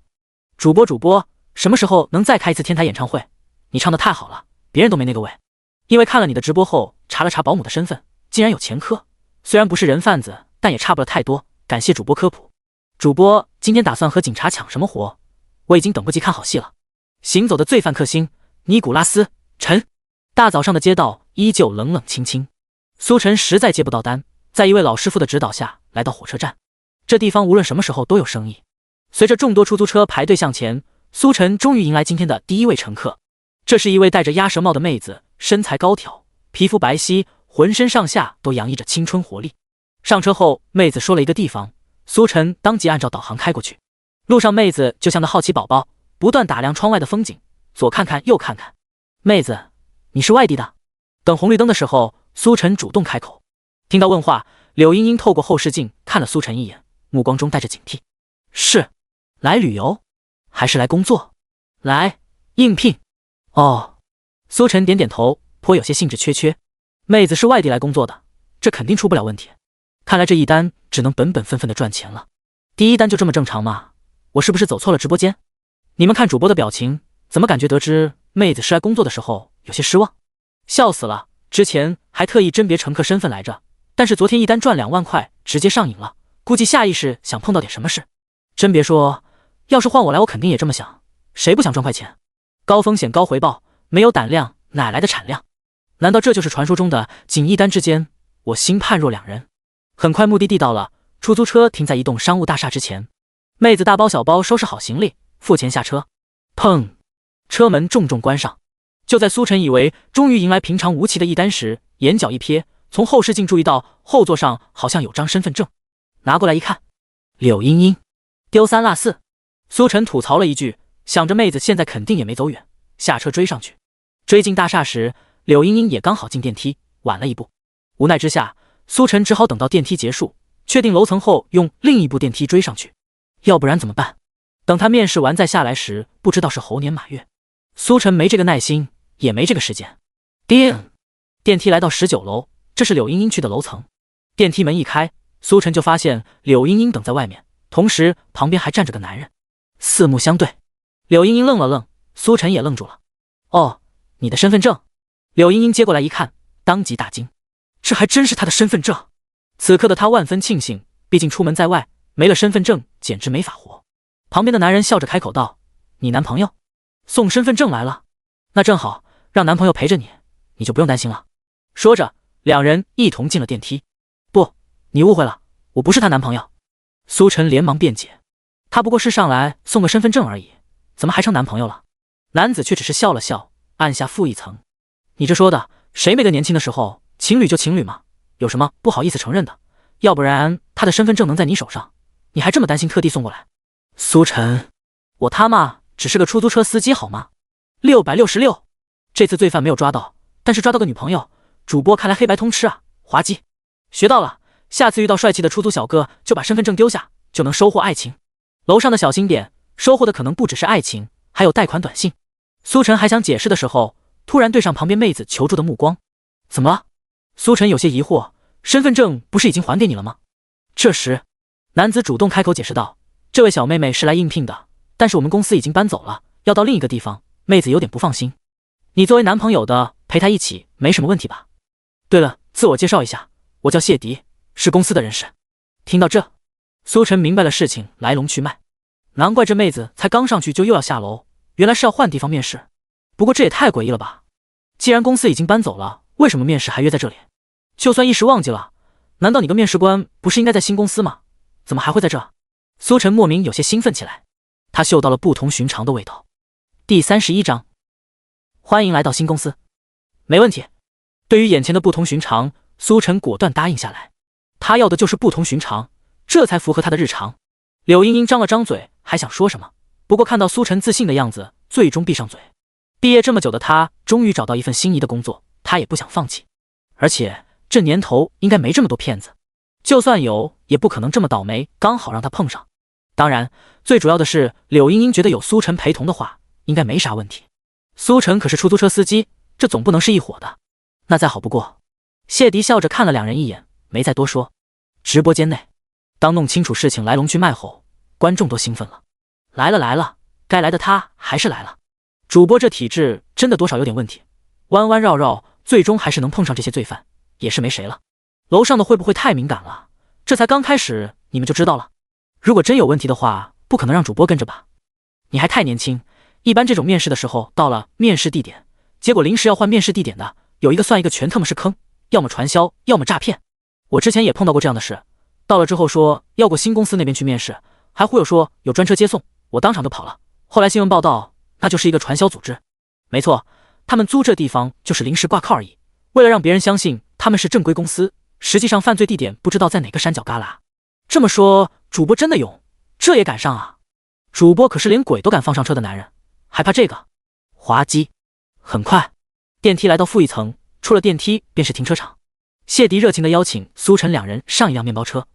主播，什么时候能再开一次天台演唱会？你唱的太好了，别人都没那个味。因为看了你的直播后，查了查保姆的身份，竟然有前科，虽然不是人贩子，但也差不了太多，感谢主播科普。主播今天打算和警察抢什么活？我已经等不及看好戏了。行走的罪犯克星尼古拉斯陈。大早上的街道依旧冷冷清清，苏晨实在接不到单，在一位老师傅的指导下来到火车站。这地方无论什么时候都有生意。随着众多出租车排队向前，苏晨终于迎来今天的第一位乘客。这是一位戴着鸭舌帽的妹子，身材高挑，皮肤白皙，浑身上下都洋溢着青春活力。上车后，妹子说了一个地方，苏晨当即按照导航开过去。路上，妹子就像个好奇宝宝，不断打量窗外的风景，左看看右看看。妹子，你是外地的？等红绿灯的时候，苏晨主动开口。听到问话，柳茵茵透过后视镜看了苏晨一眼，目光中带着警惕。是，来旅游，还是来工作？来应聘。哦，苏晨点点头，颇有些兴致缺缺。妹子是外地来工作的，这肯定出不了问题。看来这一单只能本本分分的赚钱了。第一单就这么正常吗？我是不是走错了直播间？你们看主播的表情，怎么感觉得知妹子是来工作的时候有些失望？笑死了，之前还特意甄别乘客身份来着，但是昨天一单赚2万块，直接上瘾了，估计下意识想碰到点什么事。真别说，要是换我来，我肯定也这么想，谁不想赚快钱？高风险高回报，没有胆量哪来的产量？难道这就是传说中的仅一单之间？我心盼若两人。很快目的地到了，出租车停在一栋商务大厦之前，妹子大包小包收拾好行李，付钱下车。砰！车门重重关上。就在苏晨以为终于迎来平常无奇的一单时，眼角一瞥，从后视镜注意到后座上好像有张身份证，拿过来一看，柳茵茵，丢三落四。苏晨吐槽了一句，想着妹子现在肯定也没走远，下车追上去。追进大厦时，柳茵茵也刚好进电梯，晚了一步。无奈之下，苏晨只好等到电梯结束，确定楼层后用另一部电梯追上去，要不然怎么办？等他面试完再下来时，不知道是猴年马月。苏晨没这个耐心，也没这个时间。叮！电梯来到19楼，这是柳茵茵去的楼层。电梯门一开，苏晨就发现柳茵茵等在外面，同时旁边还站着个男人，四目相对。柳茵茵愣了愣，苏晨也愣住了。哦，你的身份证。柳茵茵接过来一看，当即大惊，这还真是她的身份证。此刻的她万分庆幸，毕竟出门在外，没了身份证简直没法活。旁边的男人笑着开口道：你男朋友送身份证来了？那正好，让男朋友陪着你，你就不用担心了。说着，两人一同进了电梯。不，你误会了，我不是她男朋友。苏晨连忙辩解，他不过是上来送个身份证而已，怎么还成男朋友了？男子却只是笑了笑，按下负一层。你这说的，谁没个年轻的时候，情侣就情侣嘛，有什么不好意思承认的？要不然他的身份证能在你手上，你还这么担心特地送过来？苏晨，我他妈只是个出租车司机好吗？666，这次罪犯没有抓到，但是抓到个女朋友，主播看来黑白通吃啊，滑稽。学到了，下次遇到帅气的出租小哥就把身份证丢下，就能收获爱情。楼上的小心点，收获的可能不只是爱情，还有贷款短信。苏晨还想解释的时候，突然对上旁边妹子求助的目光。怎么了？苏晨有些疑惑，身份证不是已经还给你了吗？这时，男子主动开口解释道：“这位小妹妹是来应聘的，但是我们公司已经搬走了，要到另一个地方，妹子有点不放心。你作为男朋友的，陪她一起没什么问题吧？对了，自我介绍一下，我叫谢迪，是公司的人事。”听到这，苏晨明白了事情来龙去脉，难怪这妹子才刚上去就又要下楼，原来是要换地方面试。不过这也太诡异了吧，既然公司已经搬走了，为什么面试还约在这里？就算一时忘记了，难道你个面试官不是应该在新公司吗？怎么还会在这？苏晨莫名有些兴奋起来，他嗅到了不同寻常的味道。第31章，欢迎来到新公司。没问题。对于眼前的不同寻常，苏晨果断答应下来。他要的就是不同寻常，这才符合他的日常。柳茵茵张了张嘴，还想说什么，不过看到苏晨自信的样子，最终闭上嘴。毕业这么久的他，终于找到一份心仪的工作，他也不想放弃。而且这年头应该没这么多骗子，就算有，也不可能这么倒霉，刚好让他碰上。当然，最主要的是柳茵茵觉得有苏晨陪同的话，应该没啥问题。苏晨可是出租车司机，这总不能是一伙的，那再好不过。谢迪笑着看了两人一眼，没再多说。直播间内，当弄清楚事情来龙去脉后，观众都兴奋了。来了来了，该来的他还是来了。主播这体质真的多少有点问题，弯弯绕绕，最终还是能碰上这些罪犯，也是没谁了。楼上的会不会太敏感了？这才刚开始，你们就知道了。如果真有问题的话，不可能让主播跟着吧？你还太年轻，一般这种面试的时候，到了面试地点，结果临时要换面试地点的，有一个算一个，全特么是坑，要么传销，要么诈骗。我之前也碰到过这样的事，到了之后说要过新公司那边去面试，还忽悠说有专车接送，我当场就跑了。后来新闻报道，那就是一个传销组织。没错，他们租这地方就是临时挂靠而已，为了让别人相信他们是正规公司，实际上犯罪地点不知道在哪个山脚旮旯。这么说，主播真的勇，这也敢上啊？主播可是连鬼都敢放上车的男人，还怕这个？滑稽。很快，电梯来到负一层，出了电梯便是停车场。谢迪热情地邀请苏晨两人上一辆面包车。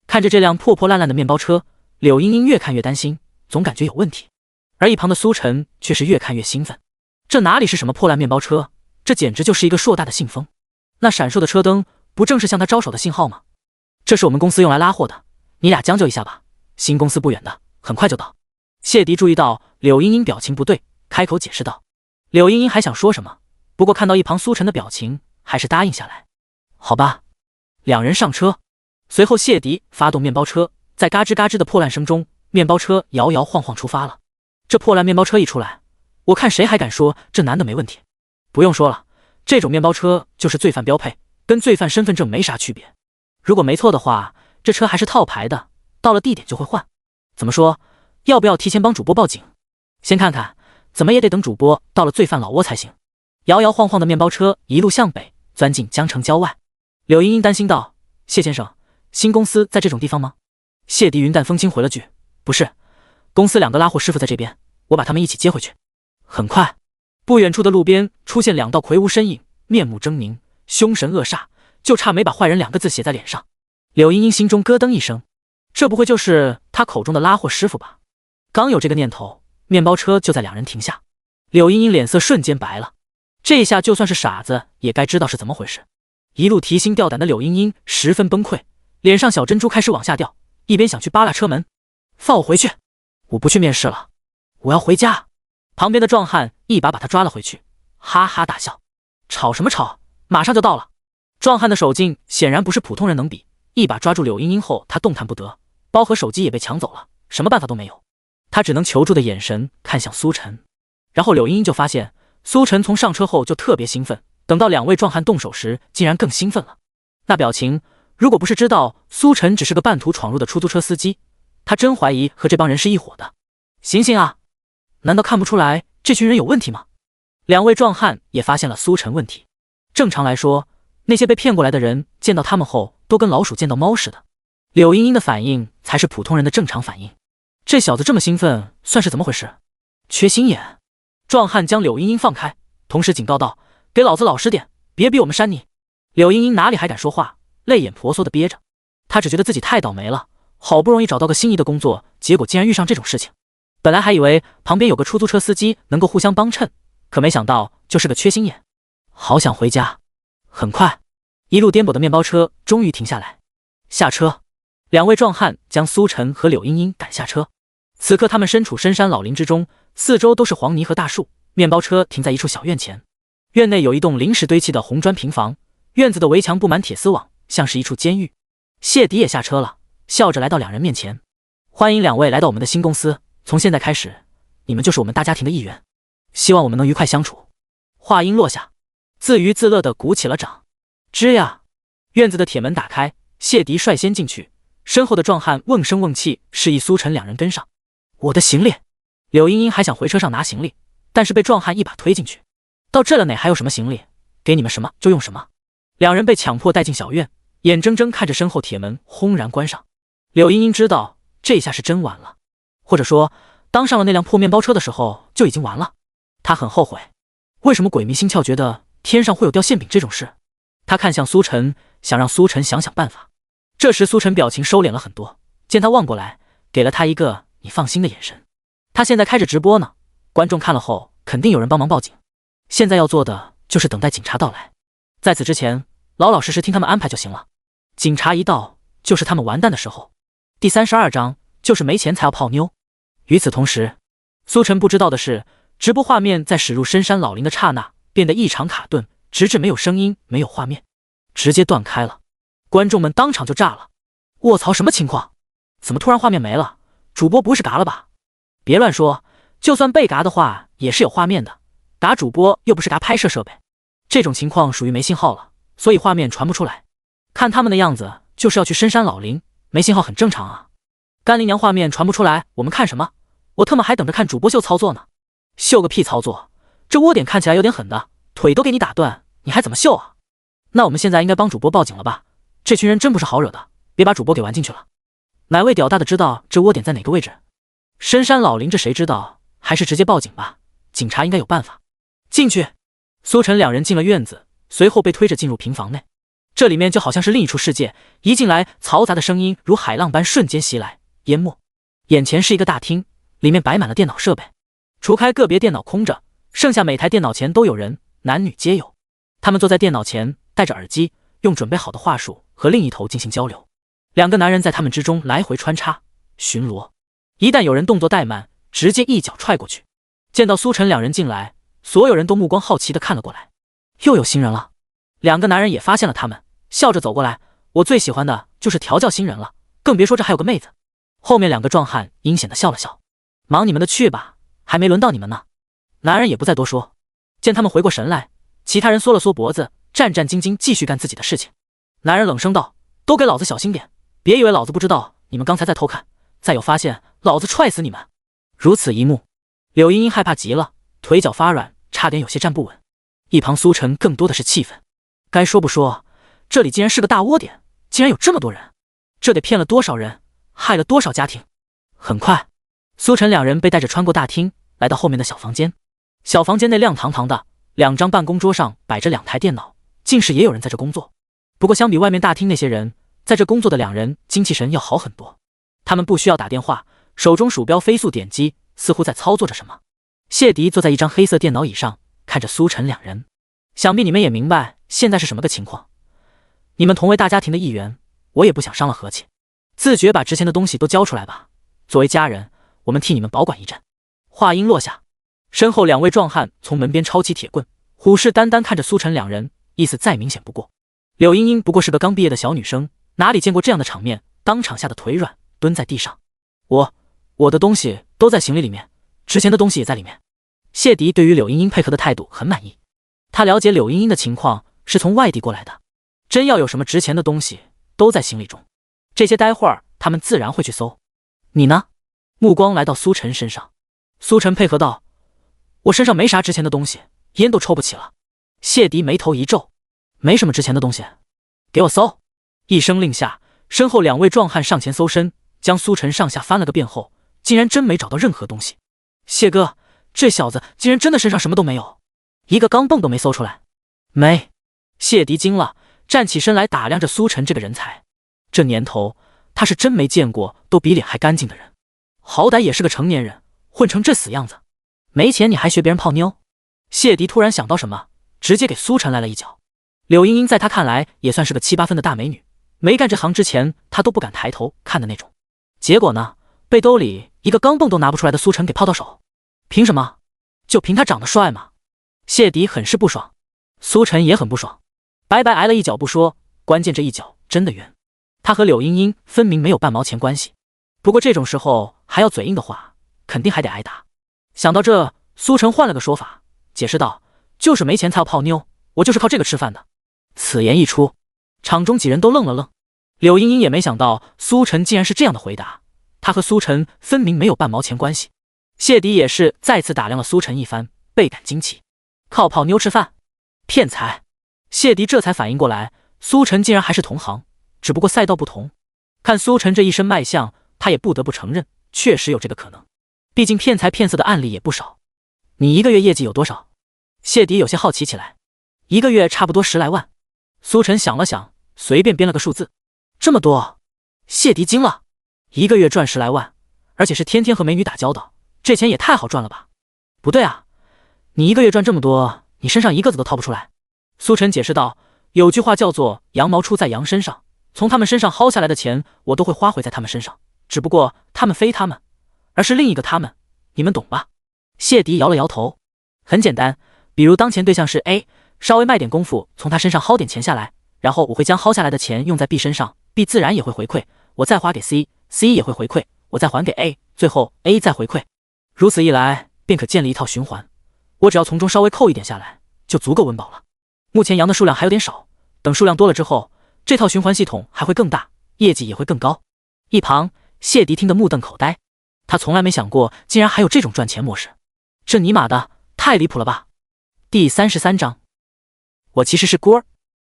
看着这辆破破烂烂的面包车，柳茵茵越看越担心，总感觉有问题。而一旁的苏晨却是越看越兴奋。这哪里是什么破烂面包车，这简直就是一个硕大的信封。那闪烁的车灯，不正是向他招手的信号吗？这是我们公司用来拉货的，你俩将就一下吧，新公司不远的，很快就到。谢迪注意到柳茵茵表情不对，开口解释道。柳茵茵还想说什么，不过看到一旁苏晨的表情，还是答应下来。好吧，两人上车。随后谢迪发动面包车，在嘎吱嘎吱的破烂声中，面包车摇摇晃晃出发了。这破烂面包车一出来，我看谁还敢说这男的没问题。不用说了，这种面包车就是罪犯标配，跟罪犯身份证没啥区别。如果没错的话，这车还是套牌的，到了地点就会换。怎么说，要不要提前帮主播报警？先看看，怎么也得等主播到了罪犯老窝才行。摇摇晃晃的面包车一路向北，钻进江城郊外。柳茵茵担心道：“谢先生，新公司在这种地方吗？”谢迪云淡风轻回了句：“不是，公司两个拉货师傅在这边，我把他们一起接回去。”很快，不远处的路边出现两道魁梧身影，面目狰狞，凶神恶煞，就差没把坏人两个字写在脸上。柳茵茵心中咯噔一声，这不会就是他口中的拉货师傅吧？刚有这个念头，面包车就在两人停下。柳茵茵脸色瞬间白了，这下就算是傻子也该知道是怎么回事。一路提心吊胆的柳茵茵十分崩溃，脸上小珍珠开始往下掉，一边想去扒拉车门。放我回去，我不去面试了，我要回家。旁边的壮汉一把他抓了回去，哈哈大笑：“吵什么吵，马上就到了。”壮汉的手劲显然不是普通人能比，一把抓住柳茵茵后，他动弹不得，包和手机也被抢走了，什么办法都没有。他只能求助的眼神看向苏晨，然后柳茵茵就发现苏晨从上车后就特别兴奋，等到两位壮汉动手时，竟然更兴奋了。那表情，如果不是知道苏晨只是个半途闯入的出租车司机，他真怀疑和这帮人是一伙的。醒醒啊！难道看不出来这群人有问题吗？两位壮汉也发现了苏晨问题。正常来说，那些被骗过来的人见到他们后，都跟老鼠见到猫似的。柳茵茵的反应才是普通人的正常反应。这小子这么兴奋，算是怎么回事？缺心眼！壮汉将柳茵茵放开，同时警告道：“给老子老实点，别逼我们扇你！柳茵茵哪里还敢说话，泪眼婆娑的憋着。她只觉得自己太倒霉了，好不容易找到个心仪的工作，结果竟然遇上这种事情。本来还以为旁边有个出租车司机能够互相帮衬，可没想到就是个缺心眼。好想回家。很快，一路颠簸的面包车终于停下来。下车，两位壮汉将苏晨和柳茵茵赶下车。此刻他们身处深山老林之中，四周都是黄泥和大树。面包车停在一处小院前，院内有一栋临时堆砌的红砖平房，院子的围墙布满铁丝网，像是一处监狱。谢迪也下车了，笑着来到两人面前：“欢迎两位来到我们的新公司，从现在开始，你们就是我们大家庭的一员，希望我们能愉快相处。”话音落下，自娱自乐地鼓起了掌。吱呀，院子的铁门打开，谢迪率先进去，身后的壮汉瓮声瓮气，示意苏晨两人跟上。我的行李。柳茵茵还想回车上拿行李，但是被壮汉一把推进去。到这了哪还有什么行李，给你们什么就用什么。两人被强迫带进小院，眼睁睁看着身后铁门轰然关上。柳茵茵知道这下是真完了，或者说当上了那辆破面包车的时候就已经完了。她很后悔，为什么鬼迷心窍觉得天上会有掉馅饼这种事。她看向苏晨，想让苏晨想想办法。这时苏晨表情收敛了很多，见他望过来，给了他一个你放心的眼神。他现在开着直播呢，观众看了后肯定有人帮忙报警，现在要做的就是等待警察到来，在此之前老老实实听他们安排就行了。警察一到就是他们完蛋的时候。第32章就是没钱才要泡妞。与此同时，苏晨不知道的是，直播画面在驶入深山老林的刹那变得异常卡顿，直至没有声音没有画面，直接断开了。观众们当场就炸了，卧槽，什么情况？怎么突然画面没了？主播不是嘎了吧？别乱说，就算被嘎的话也是有画面的，嘎主播又不是嘎拍摄设备，这种情况属于没信号了，所以画面传不出来。看他们的样子就是要去深山老林，没信号很正常啊。干林娘画面传不出来，我们看什么？我特么还等着看主播秀操作呢。秀个屁操作，这窝点看起来有点狠的，腿都给你打断，你还怎么秀啊？那我们现在应该帮主播报警了吧？这群人真不是好惹的，别把主播给玩进去了。哪位屌大的知道这窝点在哪个位置？深山老林这谁知道，还是直接报警吧，警察应该有办法。进去。苏晨两人进了院子，随后被推着进入平房内。这里面就好像是另一处世界，一进来嘈杂的声音如海浪般瞬间袭来淹没。眼前是一个大厅，里面摆满了电脑设备，除开个别电脑空着，剩下每台电脑前都有人，男女皆有。他们坐在电脑前，戴着耳机，用准备好的话术和另一头进行交流。两个男人在他们之中来回穿插巡逻，一旦有人动作怠慢，直接一脚踹过去。见到苏晨两人进来，所有人都目光好奇地看了过来。又有新人了。两个男人也发现了他们，笑着走过来。我最喜欢的就是调教新人了，更别说这还有个妹子。后面两个壮汉阴险地笑了笑，忙你们的去吧，还没轮到你们呢。男人也不再多说。见他们回过神来，其他人缩了缩脖子，战战兢兢继续干自己的事情。男人冷声道：都给老子小心点，别以为老子不知道你们刚才在偷看，再有发现老子踹死你们。如此一幕，柳茵茵害怕极了，腿脚发软，差点有些站不稳。一旁苏晨更多的是气愤，该说不说，这里竟然是个大窝点，竟然有这么多人，这得骗了多少人，害了多少家庭。很快，苏晨两人被带着穿过大厅，来到后面的小房间。小房间内亮堂堂的，两张办公桌上摆着两台电脑，竟是也有人在这工作。不过相比外面大厅那些人，在这工作的两人精气神要好很多。他们不需要打电话，手中鼠标飞速点击，似乎在操作着什么。谢迪坐在一张黑色电脑椅上，看着苏晨两人。想必你们也明白现在是什么个情况。你们同为大家庭的一员，我也不想伤了和气，自觉把值钱的东西都交出来吧。作为家人，我们替你们保管一阵。话音落下，身后两位壮汉从门边抄起铁棍，虎视眈眈看着苏晨两人，意思再明显不过。柳茵茵不过是个刚毕业的小女生，哪里见过这样的场面，当场吓得腿软，蹲在地上。我的东西都在行李里面，值钱的东西也在里面。谢迪对于柳茵茵配合的态度很满意，他了解柳茵茵的情况，是从外地过来的，真要有什么值钱的东西都在行李中，这些待会儿他们自然会去搜。你呢？目光来到苏晨身上，苏晨配合道：我身上没啥值钱的东西，烟都抽不起了。谢迪眉头一皱，没什么值钱的东西，给我搜。一声令下，身后两位壮汉上前搜身，将苏晨上下翻了个遍后，竟然真没找到任何东西。谢哥，这小子竟然真的身上什么都没有，一个钢镚都没搜出来。没。谢迪惊了，站起身来打量着苏晨这个人才。这年头，他是真没见过都比脸还干净的人，好歹也是个成年人，混成这死样子，没钱你还学别人泡妞？谢迪突然想到什么，直接给苏晨来了一脚。柳茵茵在他看来也算是个7、8分的大美女，没干这行之前他都不敢抬头看的那种。结果呢，被兜里一个钢镚都拿不出来的苏晨给泡到手。凭什么？就凭他长得帅吗？谢迪很是不爽，苏晨也很不爽，白白挨了一脚不说，关键这一脚真的冤。他和柳茵茵分明没有半毛钱关系，不过这种时候还要嘴硬的话，肯定还得挨打。想到这，苏晨换了个说法，解释道：“就是没钱才要泡妞，我就是靠这个吃饭的。”此言一出，场中几人都愣了愣。柳茵茵也没想到苏晨竟然是这样的回答，他和苏晨分明没有半毛钱关系。谢迪也是再次打量了苏晨一番，倍感惊奇。靠泡妞吃饭，骗财！谢迪这才反应过来，苏晨竟然还是同行，只不过赛道不同。看苏晨这一身卖相，他也不得不承认，确实有这个可能。毕竟骗财骗色的案例也不少。你一个月业绩有多少？谢迪有些好奇起来。一个月差不多10来万。苏晨想了想，随便编了个数字。这么多？谢迪惊了。一个月赚10来万，而且是天天和美女打交道，这钱也太好赚了吧？不对啊，你一个月赚这么多，你身上一个子都掏不出来。苏晨解释道，有句话叫做羊毛出在羊身上，从他们身上薅下来的钱，我都会花回在他们身上，只不过他们非他们，而是另一个他们，你们懂吧？谢迪摇了摇头。很简单，比如当前对象是 A， 稍微卖点功夫，从他身上薅点钱下来，然后我会将薅下来的钱用在 B 身上， B 自然也会回馈，我再花给 C， C 也会回馈，我再还给 A， 最后 A 再回馈，如此一来便可建立一套循环。我只要从中稍微扣一点下来，就足够温饱了。目前羊的数量还有点少，等数量多了之后，这套循环系统还会更大，业绩也会更高。一旁谢迪听得目瞪口呆，他从来没想过竟然还有这种赚钱模式，这尼玛的太离谱了吧。第33章，我其实是孤儿。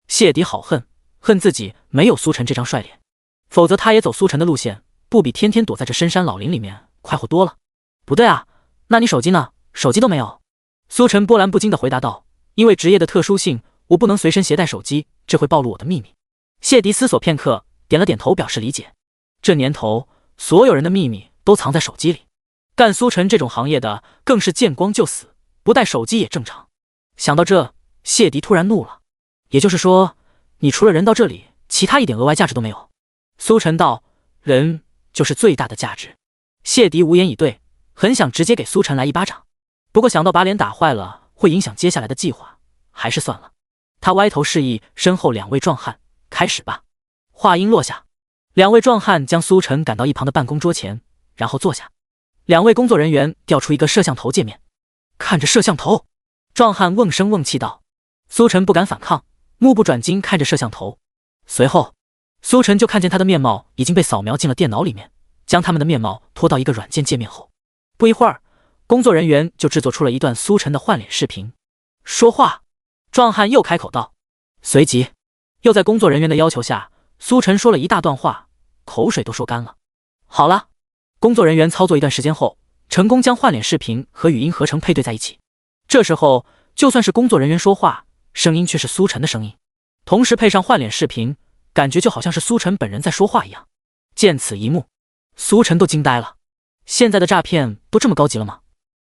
谢迪好恨自己没有苏晨这张帅脸，否则他也走苏晨的路线，不比天天躲在这深山老林里面快活多了。不对啊，那你手机呢？手机都没有。苏晨波澜不惊地回答道，因为职业的特殊性，我不能随身携带手机，这会暴露我的秘密。谢迪思索片刻，点了点头表示理解。这年头，所有人的秘密都藏在手机里，干苏晨这种行业的更是见光就死，不带手机也正常。想到这，谢迪突然怒了。也就是说，你除了人到这里，其他一点额外价值都没有？苏晨道，人就是最大的价值。谢迪无言以对，很想直接给苏晨来一巴掌，不过想到把脸打坏了会影响接下来的计划，还是算了。他歪头示意身后2位壮汉，开始吧。话音落下，2位壮汉将苏晨赶到一旁的办公桌前，然后坐下。2位工作人员调出一个摄像头界面，看着摄像头，壮汉瓮声瓮气道。苏晨不敢反抗，目不转睛看着摄像头。随后，苏晨就看见他的面貌已经被扫描进了电脑里面，将他们的面貌拖到一个软件界面后，不一会儿，工作人员就制作出了一段苏晨的换脸视频。说话，壮汉又开口道。随即，又在工作人员的要求下，苏晨说了一大段话，口水都说干了。好了，工作人员操作一段时间后，成功将换脸视频和语音合成配对在一起。这时候，就算是工作人员说话，声音却是苏晨的声音，同时配上换脸视频，感觉就好像是苏晨本人在说话一样。见此一幕，苏晨都惊呆了。现在的诈骗都这么高级了吗？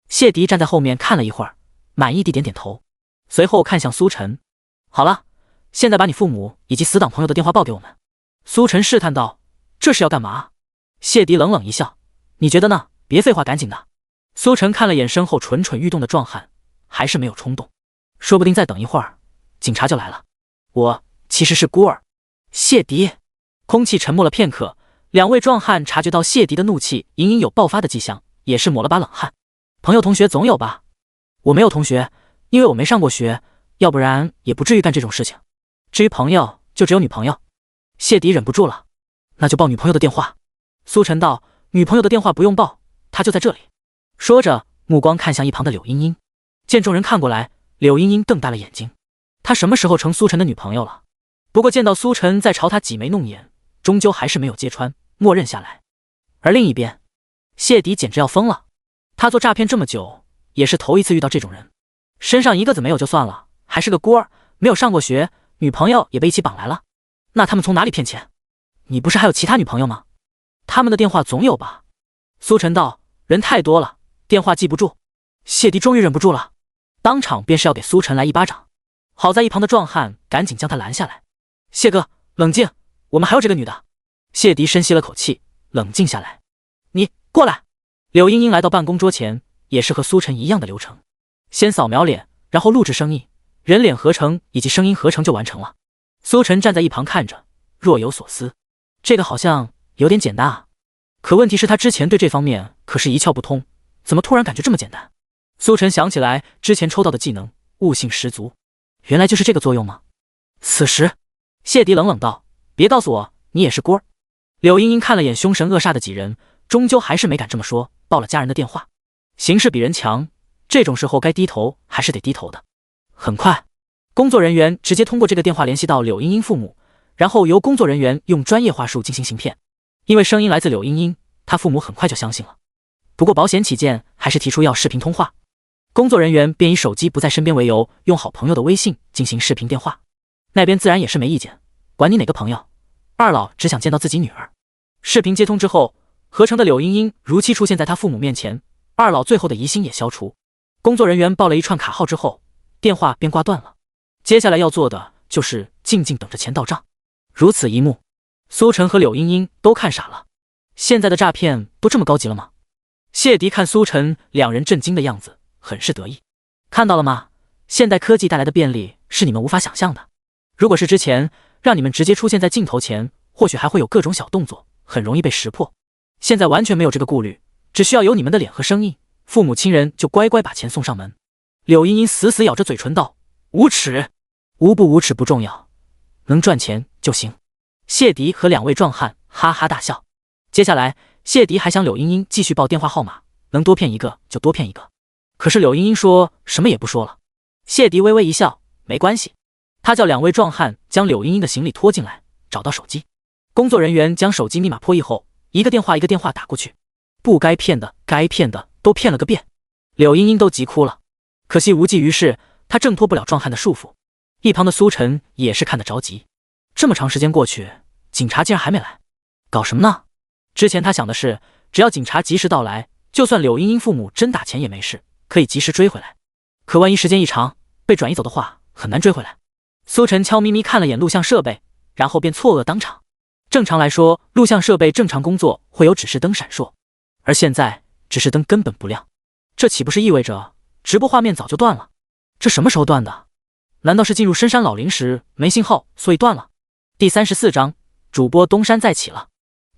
谢迪站在后面看了一会儿，满意地点点头，随后看向苏晨。好了，现在把你父母以及死党朋友的电话报给我们。苏晨试探道，这是要干嘛？谢迪冷冷一笑，你觉得呢？别废话，赶紧的。苏晨看了眼身后蠢蠢欲动的壮汉，还是没有冲动，说不定再等一会儿，警察就来了。我其实是孤儿。谢迪。空气沉默了片刻，2位壮汉察觉到谢迪的怒气隐隐有爆发的迹象，也是抹了把冷汗。朋友同学总有吧？我没有同学，因为我没上过学，要不然也不至于干这种事情。至于朋友，就只有女朋友。谢迪忍不住了，那就报女朋友的电话。苏晨道，女朋友的电话不用报，她就在这里。说着，目光看向一旁的柳茵茵。见众人看过来，柳茵茵瞪大了眼睛，她什么时候成苏晨的女朋友了？不过见到苏晨在朝她挤眉弄眼，终究还是没有揭穿，默认下来。而另一边，谢迪简直要疯了。他做诈骗这么久，也是头一次遇到这种人，身上一个子没有就算了，还是个孤儿，没有上过学，女朋友也被一起绑来了？那他们从哪里骗钱？你不是还有其他女朋友吗？他们的电话总有吧？苏晨道：人太多了，电话记不住。谢迪终于忍不住了，当场便是要给苏晨来一巴掌。好在一旁的壮汉赶紧将他拦下来。谢哥，冷静，我们还有这个女的。谢迪深吸了口气，冷静下来。你过来。柳茵茵来到办公桌前，也是和苏晨一样的流程，先扫描脸，然后录制声音，人脸合成以及声音合成就完成了。苏晨站在一旁看着，若有所思。这个好像有点简单啊，可问题是他之前对这方面可是一窍不通，怎么突然感觉这么简单？苏晨想起来之前抽到的技能，悟性十足，原来就是这个作用吗？此时，谢迪冷冷道：别告诉我你也是孤儿。柳茵茵看了眼凶神恶煞的几人，终究还是没敢这么说，报了家人的电话。形势比人强，这种时候该低头还是得低头的。很快，工作人员直接通过这个电话联系到柳茵茵父母，然后由工作人员用专业话术进行行骗。因为声音来自柳茵茵，她父母很快就相信了。不过保险起见，还是提出要视频通话。工作人员便以手机不在身边为由，用好朋友的微信进行视频电话。那边自然也是没意见，管你哪个朋友，二老只想见到自己女儿。视频接通之后，合成的柳茵茵如期出现在他父母面前，二老最后的疑心也消除。工作人员报了一串卡号之后，电话便挂断了。接下来要做的就是静静等着钱到账。如此一幕，苏晨和柳茵茵都看傻了。现在的诈骗都这么高级了吗？谢迪看苏晨两人震惊的样子，很是得意。看到了吗？现代科技带来的便利是你们无法想象的。如果是之前让你们直接出现在镜头前，或许还会有各种小动作，很容易被识破。现在完全没有这个顾虑，只需要有你们的脸和声音，父母亲人就乖乖把钱送上门。柳茵茵死死咬着嘴唇道：无耻！无不无耻不重要，能赚钱就行。谢迪和两位壮汉哈哈大笑。接下来谢迪还想柳茵茵继续报电话号码，能多骗一个就多骗一个。可是柳茵茵说什么也不说了。谢迪微微一笑，没关系。他叫两位壮汉将柳茵茵的行李拖进来，找到手机。工作人员将手机密码破译后，一个电话一个电话打过去，不该骗的该骗的都骗了个遍。柳茵茵都急哭了，可惜无济于事，他挣脱不了壮汉的束缚。一旁的苏晨也是看得着急，这么长时间过去，警察竟然还没来，搞什么呢？之前他想的是，只要警察及时到来，就算柳茵茵父母真打钱也没事，可以及时追回来。可万一时间一长，被转移走的话，很难追回来。苏晨悄咪咪看了眼录像设备，然后便错愕当场。正常来说，录像设备正常工作会有指示灯闪烁，而现在指示灯根本不亮，这岂不是意味着直播画面早就断了？这什么时候断的？难道是进入深山老林时没信号，所以断了？第34章，主播东山再起了。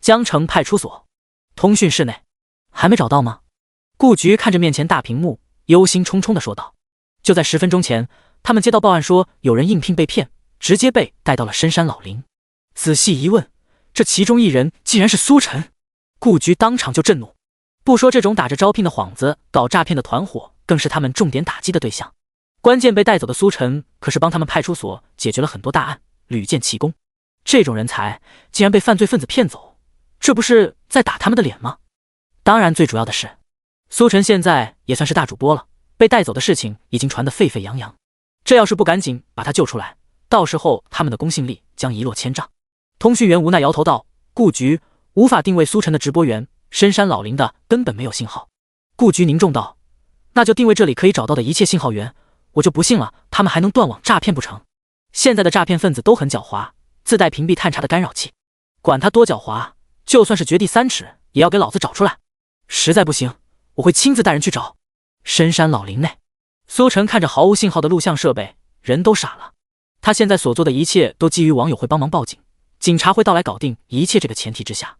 江城派出所通讯室内，还没找到吗？顾局看着面前大屏幕，忧心忡忡地说道。就在10分钟前，他们接到报案说有人应聘被骗，直接被带到了深山老林。仔细一问，这其中一人竟然是苏晨。顾局当场就震怒，不说这种打着招聘的幌子搞诈骗的团伙，更是他们重点打击的对象。关键被带走的苏晨可是帮他们派出所解决了很多大案，屡建奇功。这种人才竟然被犯罪分子骗走，这不是在打他们的脸吗？当然最主要的是，苏晨现在也算是大主播了，被带走的事情已经传得沸沸扬扬，这要是不赶紧把他救出来，到时候他们的公信力将一落千丈。通讯员无奈摇头道：顾局，无法定位苏晨的直播源，深山老林的根本没有信号。顾局凝重道：那就定位这里可以找到的一切信号源，我就不信了他们还能断网诈骗不成。现在的诈骗分子都很狡猾，自带屏蔽探查的干扰器，管他多狡猾，就算是掘地3尺也要给老子找出来。实在不行，我会亲自带人去找。深山老林内，苏晨看着毫无信号的录像设备，人都傻了。他现在所做的一切都基于网友会帮忙报警，警察会到来搞定一切这个前提之下，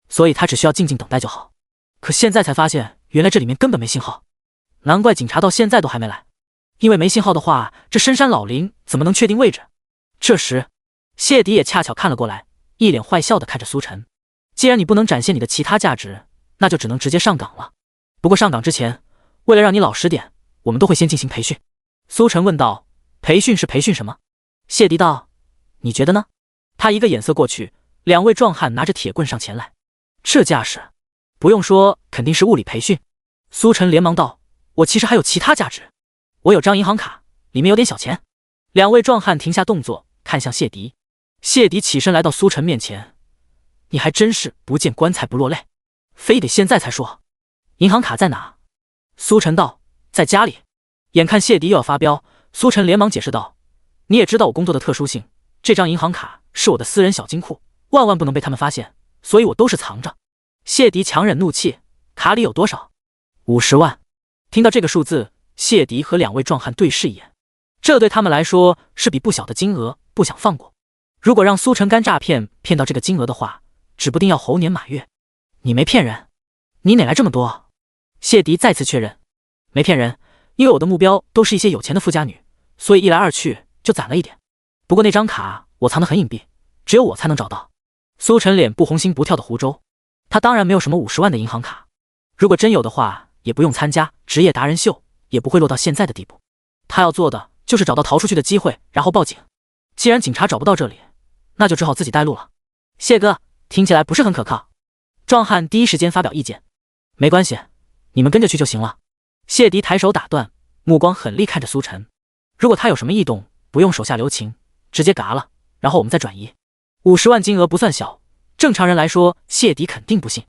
所以他只需要静静等待就好。可现在才发现，原来这里面根本没信号，难怪警察到现在都还没来。因为没信号的话，这深山老林怎么能确定位置？这时，谢迪也恰巧看了过来，一脸坏笑地看着苏晨。既然你不能展现你的其他价值，那就只能直接上岗了。不过上岗之前，为了让你老实点，我们都会先进行培训。苏晨问道：培训是培训什么？谢迪道：你觉得呢？他一个眼色过去，两位壮汉拿着铁棍上前来。这架势，不用说，肯定是物理培训。苏晨连忙道：我其实还有其他价值，我有张银行卡，里面有点小钱。两位壮汉停下动作，开看向谢迪。谢迪起身来到苏晨面前：“你还真是不见棺材不落泪，非得现在才说。银行卡在哪？”苏晨道：“在家里。”眼看谢迪又要发飙，苏晨连忙解释道：“你也知道我工作的特殊性，这张银行卡是我的私人小金库，万万不能被他们发现，所以我都是藏着。”谢迪强忍怒气：“卡里有多少？”50万。听到这个数字，谢迪和两位壮汉对视一眼，这对他们来说是笔不小的金额，不想放过。如果让苏晨干诈骗骗到这个金额的话，指不定要猴年马月。你没骗人，你哪来这么多？谢迪再次确认：“没骗人，因为我的目标都是一些有钱的富家女，所以一来二去就攒了一点。不过那张卡我藏得很隐蔽，只有我才能找到。”苏晨脸不红心不跳的胡诌，他当然没有什么50万的银行卡，如果真有的话，也不用参加职业达人秀，也不会落到现在的地步。他要做的就是找到逃出去的机会，然后报警。既然警察找不到这里，那就只好自己带路了。谢哥，听起来不是很可靠。壮汉第一时间发表意见：“没关系，你们跟着去就行了。”谢迪抬手打断，目光狠厉看着苏晨：“如果他有什么异动，不用手下留情，直接嘎了，然后我们再转移。50万金额不算小，正常人来说，谢迪肯定不信。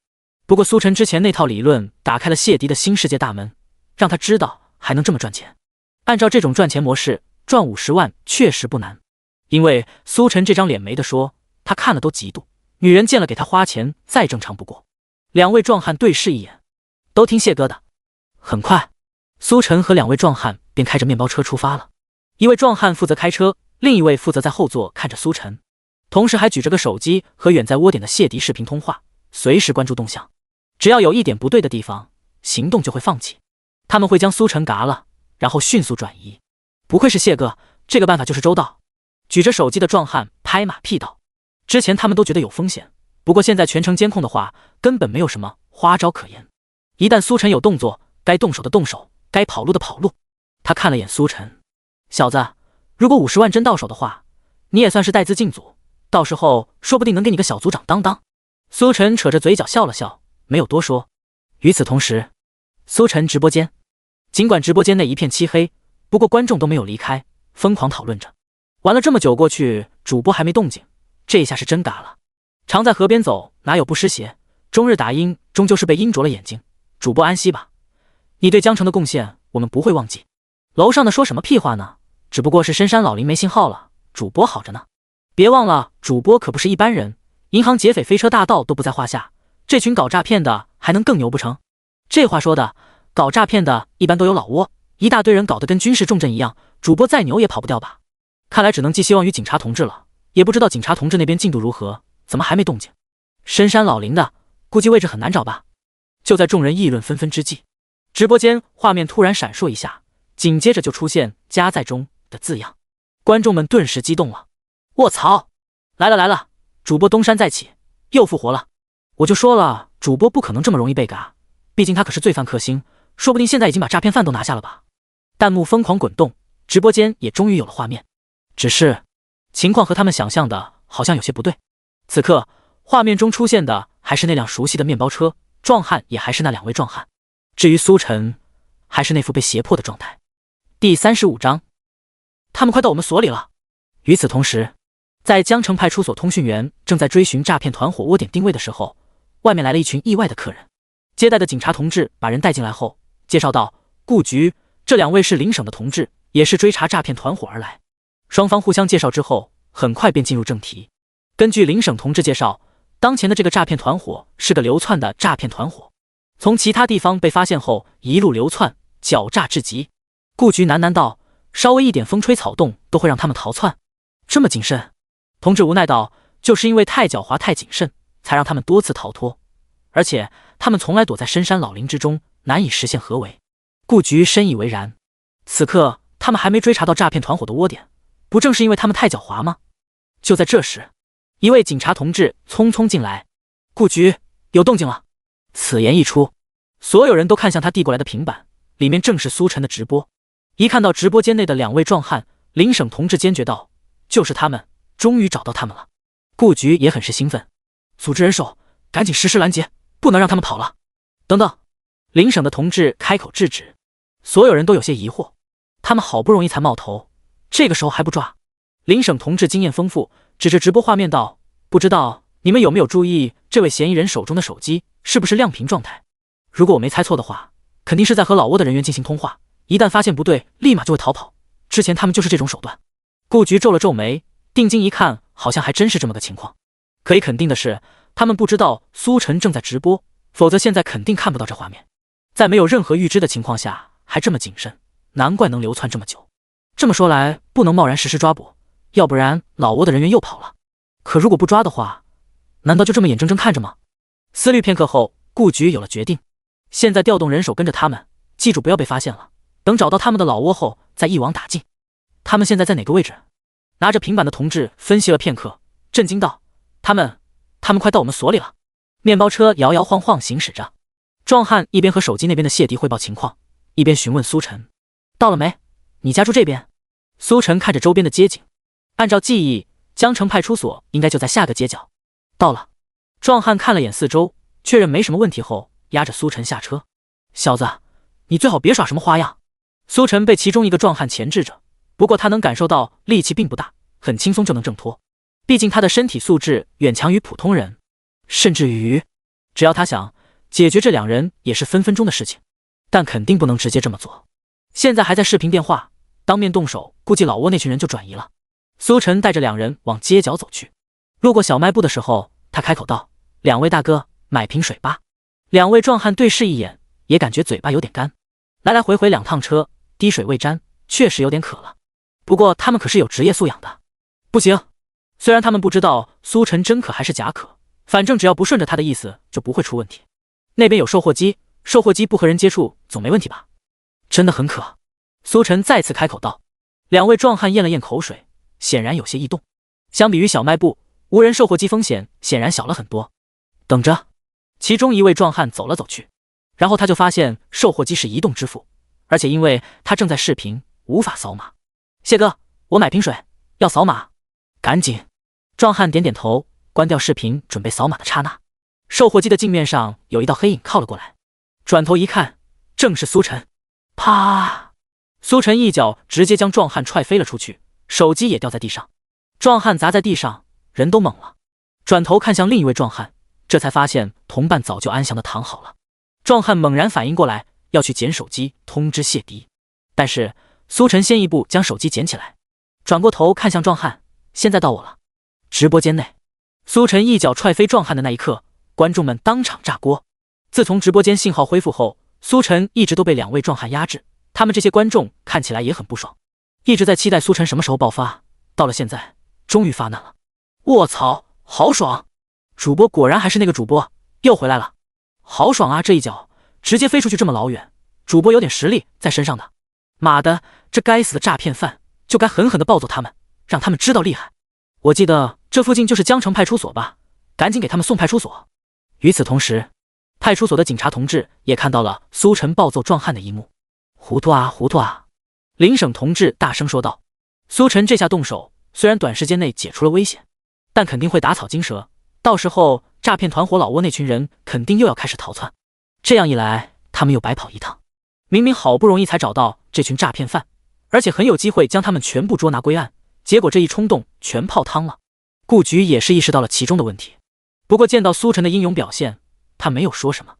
不过苏晨之前那套理论打开了谢迪的新世界大门，让他知道还能这么赚钱。按照这种赚钱模式，赚50万确实不难。因为苏晨这张脸没得说，他看了都嫉妒，女人见了给他花钱再正常不过。两位壮汉对视一眼，都听谢哥的。很快，苏晨和两位壮汉便开着面包车出发了。一位壮汉负责开车，另一位负责在后座看着苏晨，同时还举着个手机和远在窝点的谢迪视频通话，随时关注动向。只要有一点不对的地方，行动就会放弃。他们会将苏晨嘎了，然后迅速转移。不愧是谢哥，这个办法就是周到。举着手机的壮汉拍马屁道：“之前他们都觉得有风险，不过现在全程监控的话，根本没有什么花招可言。一旦苏晨有动作，该动手的动手，该跑路的跑路。”他看了眼苏晨：“小子，如果50万真到手的话，你也算是带资进组，到时候说不定能给你个小组长当当。”苏晨扯着嘴角笑了笑，没有多说。与此同时，苏晨直播间，尽管直播间内一片漆黑，不过观众都没有离开，疯狂讨论着。玩了这么久过去，主播还没动静，这下是真嘎了。常在河边走，哪有不湿鞋？终日打鹰，终究是被鹰啄了眼睛。主播安息吧，你对江城的贡献，我们不会忘记。楼上的说什么屁话呢？只不过是深山老林没信号了，主播好着呢。别忘了，主播可不是一般人，银行劫匪、飞车大盗都不在话下，这群搞诈骗的还能更牛不成？这话说的，搞诈骗的一般都有老窝，一大堆人搞得跟军事重镇一样，主播再牛也跑不掉吧？看来只能寄希望于警察同志了，也不知道警察同志那边进度如何，怎么还没动静？深山老林的，估计位置很难找吧？就在众人议论纷纷之际，直播间画面突然闪烁一下，紧接着就出现“家在中”的字样，观众们顿时激动了。卧槽，来了来了，主播东山再起，又复活了！我就说了，主播不可能这么容易被嘎，毕竟他可是罪犯克星，说不定现在已经把诈骗犯都拿下了吧？弹幕疯狂滚动，直播间也终于有了画面。只是情况和他们想象的好像有些不对。此刻画面中出现的还是那辆熟悉的面包车，壮汉也还是那两位壮汉，至于苏晨，还是那副被胁迫的状态。第35章，他们快到我们所里了。与此同时，在江城派出所通讯员正在追寻诈骗团伙窝点定位的时候，外面来了一群意外的客人。接待的警察同志把人带进来后，介绍道：“顾局，这两位是邻省的同志，也是追查诈骗团伙而来。”双方互相介绍之后，很快便进入正题。根据邻省同志介绍，当前的这个诈骗团伙是个流窜的诈骗团伙，从其他地方被发现后，一路流窜，狡诈至极。顾局喃喃道：“稍微一点风吹草动都会让他们逃窜，这么谨慎？”同志无奈道：“就是因为太狡猾、太谨慎，才让他们多次逃脱。而且他们从来躲在深山老林之中，难以实现合围。”顾局深以为然。此刻他们还没追查到诈骗团伙的窝点，不正是因为他们太狡猾吗？就在这时，一位警察同志匆匆进来：“顾局，有动静了。”此言一出，所有人都看向他递过来的平板，里面正是苏晨的直播。一看到直播间内的两位壮汉，邻省同志坚决道：“就是他们，终于找到他们了。”顾局也很是兴奋，组织人手，赶紧实施拦截，不能让他们跑了。等等，邻省的同志开口制止，所有人都有些疑惑，他们好不容易才冒头，这个时候还不抓？林省同志经验丰富，指着直播画面道：“不知道你们有没有注意，这位嫌疑人手中的手机是不是亮屏状态？如果我没猜错的话，肯定是在和老挝的人员进行通话，一旦发现不对，立马就会逃跑。之前他们就是这种手段。”顾局皱了皱眉，定睛一看，好像还真是这么个情况。可以肯定的是，他们不知道苏晨正在直播，否则现在肯定看不到这画面。在没有任何预知的情况下，还这么谨慎，难怪能流窜这么久。这么说来，不能贸然实施抓捕，要不然老挝的人员又跑了。可如果不抓的话，难道就这么眼睁睁看着吗？思虑片刻后，顾局有了决定。现在调动人手跟着他们，记住不要被发现了。等找到他们的老窝后，再一网打尽。他们现在在哪个位置？拿着平板的同志分析了片刻，震惊道：“他们快到我们所里了。”面包车摇摇晃晃行驶着，壮汉一边和手机那边的谢迪汇报情况，一边询问苏晨：“到了没？你家住这边？”苏晨看着周边的街景，按照记忆，江城派出所应该就在下个街角。到了。壮汉看了眼四周，确认没什么问题后，压着苏晨下车。小子，你最好别耍什么花样。苏晨被其中一个壮汉钳制着，不过他能感受到力气并不大，很轻松就能挣脱。毕竟他的身体素质远强于普通人，甚至于只要他想解决这两人也是分分钟的事情，但肯定不能直接这么做。现在还在视频电话，当面动手，估计老挝那群人就转移了。苏晨带着两人往街角走去，路过小卖部的时候，他开口道：“两位大哥，买瓶水吧。”两位壮汉对视一眼，也感觉嘴巴有点干，来来回回2趟车，滴水未沾，确实有点渴了。不过他们可是有职业素养的。不行，虽然他们不知道苏晨真渴还是假渴，反正只要不顺着他的意思就不会出问题。那边有售货机，售货机不和人接触总没问题吧？真的很渴。苏晨再次开口道。两位壮汉咽了咽口水，显然有些异动。相比于小卖部，无人售货机风险显然小了很多。等着。其中一位壮汉走了走去，然后他就发现售货机是移动支付，而且因为他正在视频，无法扫码。谢哥，我买瓶水，要扫码。赶紧。壮汉点点头，关掉视频准备扫码的刹那，售货机的镜面上有一道黑影靠了过来，转头一看，正是苏晨。啪！苏晨一脚直接将壮汉踹飞了出去，手机也掉在地上，壮汉砸在地上，人都懵了，转头看向另一位壮汉，这才发现同伴早就安详的躺好了。壮汉猛然反应过来，要去捡手机通知谢迪，但是苏晨先一步将手机捡起来，转过头看向壮汉：“现在到我了。”直播间内，苏晨一脚踹飞壮汉的那一刻，观众们当场炸锅。自从直播间信号恢复后，苏晨一直都被两位壮汉压制，他们这些观众看起来也很不爽，一直在期待苏晨什么时候爆发。到了现在，终于发难了。卧槽，好爽！主播果然还是那个主播，又回来了，好爽啊！这一脚直接飞出去这么老远，主播有点实力在身上的。妈的，这该死的诈骗犯，就该狠狠地暴揍他们，让他们知道厉害。我记得这附近就是江城派出所吧，赶紧给他们送派出所。与此同时，派出所的警察同志也看到了苏晨暴揍壮汉的一幕。糊涂啊，糊涂啊！林省同志大声说道。苏晨这下动手，虽然短时间内解除了危险，但肯定会打草惊蛇，到时候诈骗团伙老挝那群人肯定又要开始逃窜，这样一来他们又白跑一趟。明明好不容易才找到这群诈骗犯，而且很有机会将他们全部捉拿归案，结果这一冲动全泡汤了。顾局也是意识到了其中的问题，不过见到苏晨的英勇表现，他没有说什么。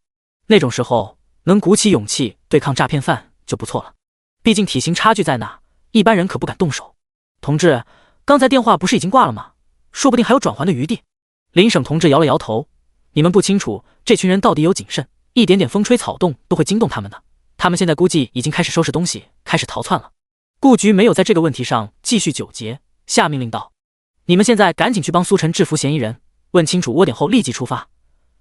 那种时候能鼓起勇气对抗诈骗犯就不错了，毕竟体型差距在那，一般人可不敢动手。同志，刚才电话不是已经挂了吗？说不定还有转圜的余地。林省同志摇了摇头，你们不清楚这群人到底有谨慎，一点点风吹草动都会惊动他们的。他们现在估计已经开始收拾东西，开始逃窜了。顾局没有在这个问题上继续纠结，下命令道：你们现在赶紧去帮苏晨制服嫌疑人，问清楚窝点后立即出发，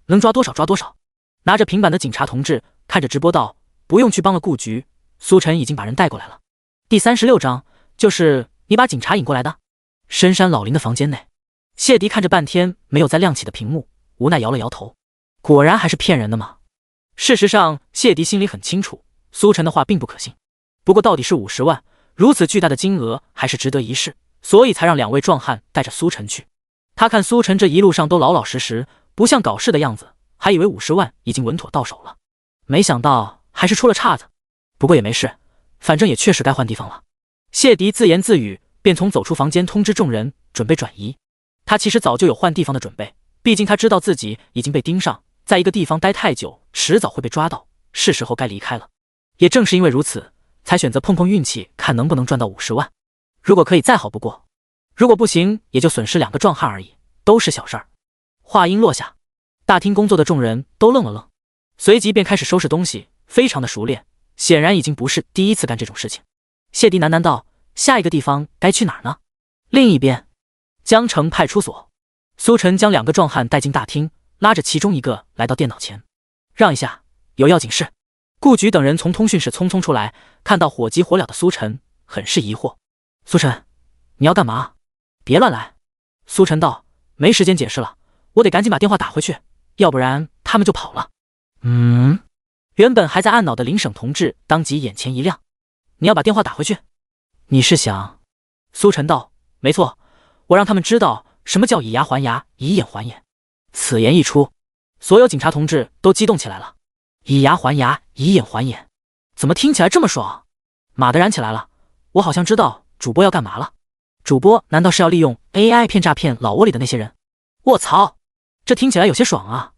能抓多少抓多少。拿着平板的警察同志看着直播道：不用去帮了顾局，苏晨已经把人带过来了。第36章，就是你把警察引过来的。深山老林的房间内，谢迪看着半天没有再亮起的屏幕，无奈摇了摇头，果然还是骗人的嘛。事实上谢迪心里很清楚，苏晨的话并不可信，不过到底是50万，如此巨大的金额还是值得一试，所以才让两位壮汉带着苏晨去。他看苏晨这一路上都老老实实，不像搞事的样子，还以为50万已经稳妥到手了，没想到还是出了岔子。不过也没事，反正也确实该换地方了。谢迪自言自语，便从走出房间通知众人准备转移。他其实早就有换地方的准备，毕竟他知道自己已经被盯上，在一个地方待太久，迟早会被抓到，是时候该离开了。也正是因为如此，才选择碰碰运气，看能不能赚到50万。如果可以再好不过，如果不行也就损失2个壮汉而已，都是小事儿。话音落下，大厅工作的众人都愣了愣，随即便开始收拾东西，非常的熟练，显然已经不是第一次干这种事情。谢迪喃喃道：“下一个地方该去哪儿呢？”另一边，江城派出所，苏晨将2个壮汉带进大厅，拉着其中一个来到电脑前，让一下，有要紧事。顾局等人从通讯室匆匆出来，看到火急火燎的苏晨，很是疑惑：“苏晨，你要干嘛？别乱来。”苏晨道：“没时间解释了，我得赶紧把电话打回去，要不然他们就跑了。”原本还在按脑的林省同志当即眼前一亮：“你要把电话打回去？你是想？”苏晨道：“没错，我让他们知道什么叫以牙还牙，以眼还眼。”此言一出，所有警察同志都激动起来了。以牙还牙，以眼还眼，怎么听起来这么爽？马的燃起来了！我好像知道主播要干嘛了。主播难道是要利用 AI 骗诈骗老窝里的那些人？卧槽，这听起来有些爽啊！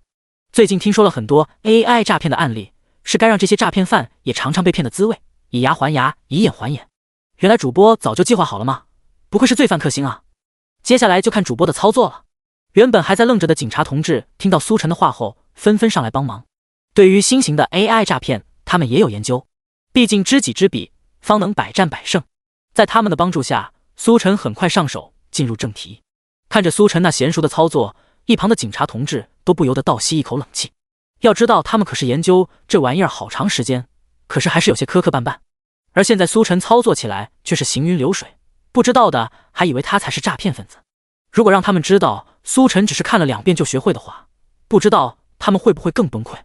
最近听说了很多 AI 诈骗的案例，是该让这些诈骗犯也尝尝被骗的滋味，以牙还牙，以眼还眼。原来主播早就计划好了吗？不愧是罪犯克星啊！接下来就看主播的操作了。原本还在愣着的警察同志听到苏晨的话后，纷纷上来帮忙。对于新型的 AI 诈骗，他们也有研究，毕竟知己知彼，方能百战百胜。在他们的帮助下，苏晨很快上手，进入正题。看着苏晨那娴熟的操作，一旁的警察同志都不由得倒吸一口冷气。要知道他们可是研究这玩意儿好长时间，可是还是有些磕磕绊绊。而现在苏晨操作起来却是行云流水，不知道的还以为他才是诈骗分子。如果让他们知道苏晨只是看了2遍就学会的话，不知道他们会不会更崩溃。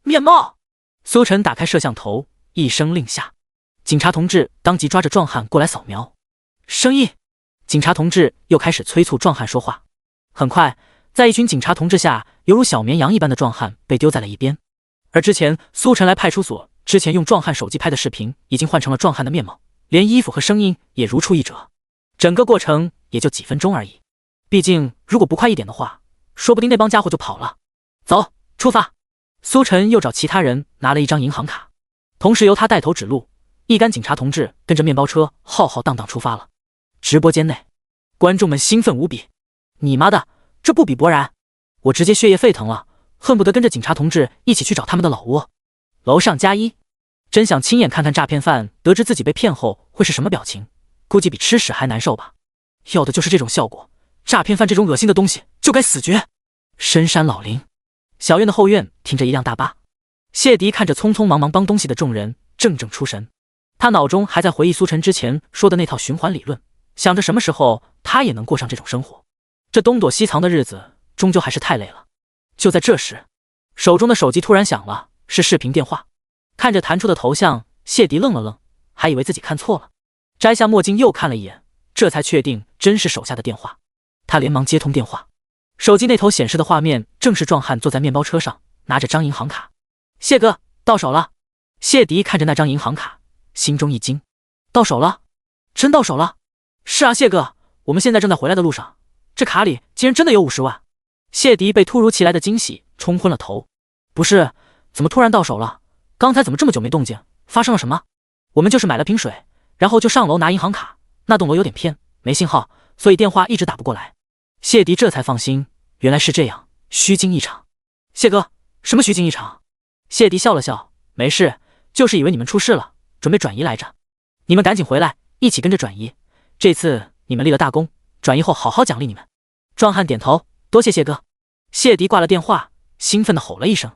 面貌，苏晨打开摄像头，一声令下，警察同志当即抓着壮汉过来扫描。声音，警察同志又开始催促壮汉说话。很快，在一群警察同志下，犹如小绵羊一般的壮汉被丢在了一边。而之前苏晨来派出所之前用壮汉手机拍的视频，已经换成了壮汉的面貌，连衣服和声音也如出一辙。整个过程也就几分钟而已。毕竟如果不快一点的话，说不定那帮家伙就跑了。走，出发！苏晨又找其他人拿了一张银行卡，同时由他带头指路，一干警察同志跟着面包车浩浩荡荡出发了。直播间内，观众们兴奋无比。你妈的，这不比勃然！我直接血液沸腾了，恨不得跟着警察同志一起去找他们的老窝。楼上加1，真想亲眼看看诈骗犯得知自己被骗后会是什么表情，估计比吃屎还难受吧。要的就是这种效果，诈骗犯这种恶心的东西就该死绝。深山老林，小院的后院停着一辆大巴，谢迪看着匆匆忙忙帮东西的众人，怔怔出神。他脑中还在回忆苏晨之前说的那套循环理论，想着什么时候他也能过上这种生活。这东躲西藏的日子终究还是太累了。就在这时，手中的手机突然响了，是视频电话。看着弹出的头像，谢迪愣了愣，还以为自己看错了，摘下墨镜又看了一眼，这才确定真是手下的电话。他连忙接通电话，手机那头显示的画面正是壮汉坐在面包车上，拿着张银行卡。谢哥，到手了。谢迪看着那张银行卡，心中一惊，到手了？真到手了？是啊，谢哥，我们现在正在回来的路上，这卡里竟然真的有50万。谢迪被突如其来的惊喜冲昏了头。不是，怎么突然到手了？刚才怎么这么久没动静？发生了什么？我们就是买了瓶水，然后就上楼拿银行卡，那栋楼有点偏，没信号，所以电话一直打不过来。谢迪这才放心，原来是这样，虚惊一场。谢哥，什么虚惊一场？谢迪笑了笑，没事，就是以为你们出事了，准备转移来着。你们赶紧回来，一起跟着转移，这次你们立了大功，转移后好好奖励你们。壮汉点头，多谢谢哥。谢迪挂了电话，兴奋地吼了一声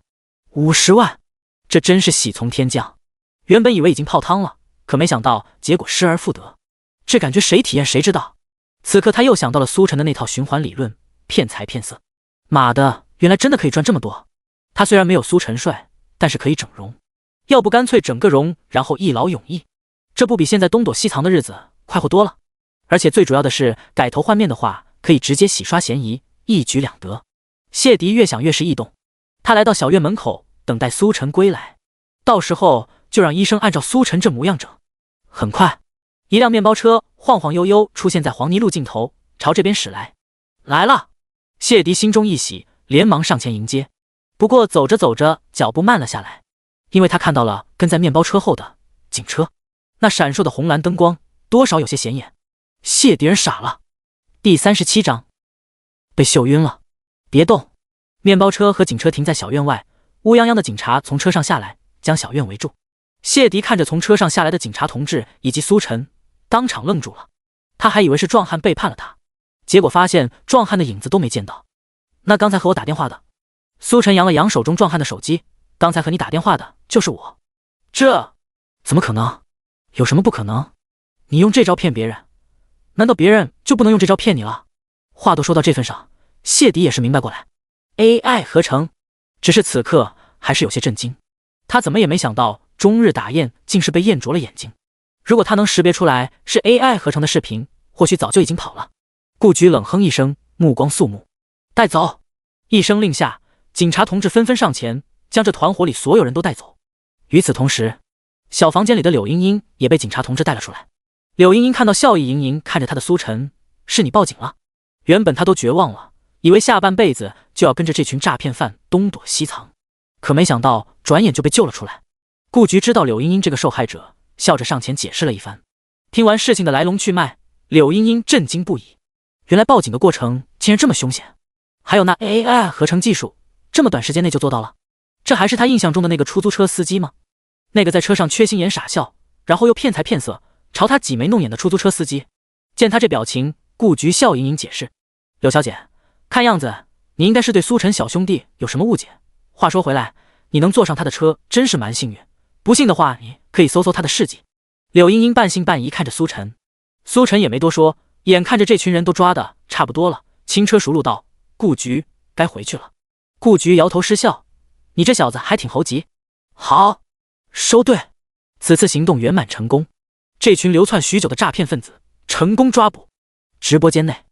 ：50万！这真是喜从天降。原本以为已经泡汤了，可没想到结果失而复得。这感觉谁体验谁知道。此刻他又想到了苏晨的那套循环理论，骗财骗色。妈的，原来真的可以赚这么多。他虽然没有苏晨帅，但是可以整容。要不干脆整个容，然后一劳永逸，这不比现在东躲西藏的日子快活多了？而且最主要的是，改头换面的话，可以直接洗刷嫌疑，一举两得。谢迪越想越是异动，他来到小院门口，等待苏晨归来，到时候就让医生按照苏晨这模样整。很快，一辆面包车晃晃悠悠出现在黄泥路尽头，朝这边驶来。来了！谢迪心中一喜，连忙上前迎接。不过走着走着，脚步慢了下来，因为他看到了跟在面包车后的警车，那闪烁的红蓝灯光多少有些显眼。谢迪人傻了。第37章，被嗅晕了。别动！面包车和警车停在小院外，乌泱泱的警察从车上下来，将小院围住。谢迪看着从车上下来的警察同志以及苏晨，当场愣住了。他还以为是壮汉背叛了他，结果发现壮汉的影子都没见到。那刚才和我打电话的？苏晨扬了扬手中壮汉的手机，刚才和你打电话的就是我。这怎么可能？有什么不可能？你用这招骗别人，难道别人就不能用这招骗你了？话都说到这份上，谢迪也是明白过来。AI 合成，只是此刻还是有些震惊。他怎么也没想到中日打雁竟是被雁啄了眼睛。如果他能识别出来是 AI 合成的视频，或许早就已经跑了。顾局冷哼一声，目光肃穆。带走！一声令下，警察同志纷纷上前，将这团伙里所有人都带走。与此同时，小房间里的柳茵茵也被警察同志带了出来。柳茵茵看到笑意盈盈看着他的苏晨，是你报警了？原本他都绝望了，以为下半辈子就要跟着这群诈骗犯东躲西藏，可没想到转眼就被救了出来。顾局知道柳茵茵这个受害者，笑着上前解释了一番。听完事情的来龙去脉，柳茵茵震惊不已。原来报警的过程竟然这么凶险，还有那 AI 合成技术，这么短时间内就做到了。这还是他印象中的那个出租车司机吗？那个在车上缺心眼傻笑，然后又骗财骗色，朝他挤眉弄眼的出租车司机。见他这表情，顾局笑盈盈解释：柳小姐，看样子你应该是对苏晨小兄弟有什么误解。话说回来，你能坐上他的车真是蛮幸运，不信的话你可以搜搜他的事迹。柳茵茵半信半疑看着苏晨，苏晨也没多说，眼看着这群人都抓的差不多了，轻车熟路道：顾局，该回去了。顾局摇头失笑：你这小子还挺猴急。好，收队。此次行动圆满成功，这群流窜许久的诈骗分子成功抓捕。直播间内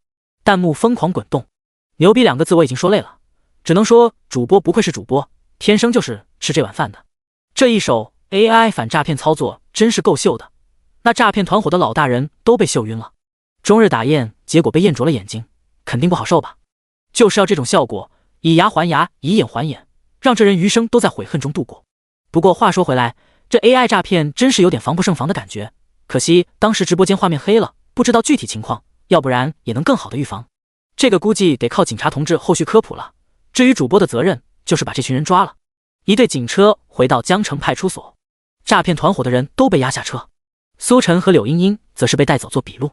弹幕疯狂滚动，牛逼2个字我已经说累了，只能说主播不愧是主播，天生就是吃这碗饭的。这一手 AI 反诈骗操作真是够秀的，那诈骗团伙的老大人都被嗅晕了。中日打雁，结果被雁啄了眼睛，肯定不好受吧？就是要这种效果，以牙还牙，以眼还眼，让这人余生都在悔恨中度过。不过话说回来，这 AI 诈骗真是有点防不胜防的感觉，可惜当时直播间画面黑了，不知道具体情况，要不然也能更好的预防。这个估计得靠警察同志后续科普了。至于主播的责任，就是把这群人抓了。一队警车回到江城派出所，诈骗团伙的人都被押下车，苏晨和柳茵茵则是被带走做笔录。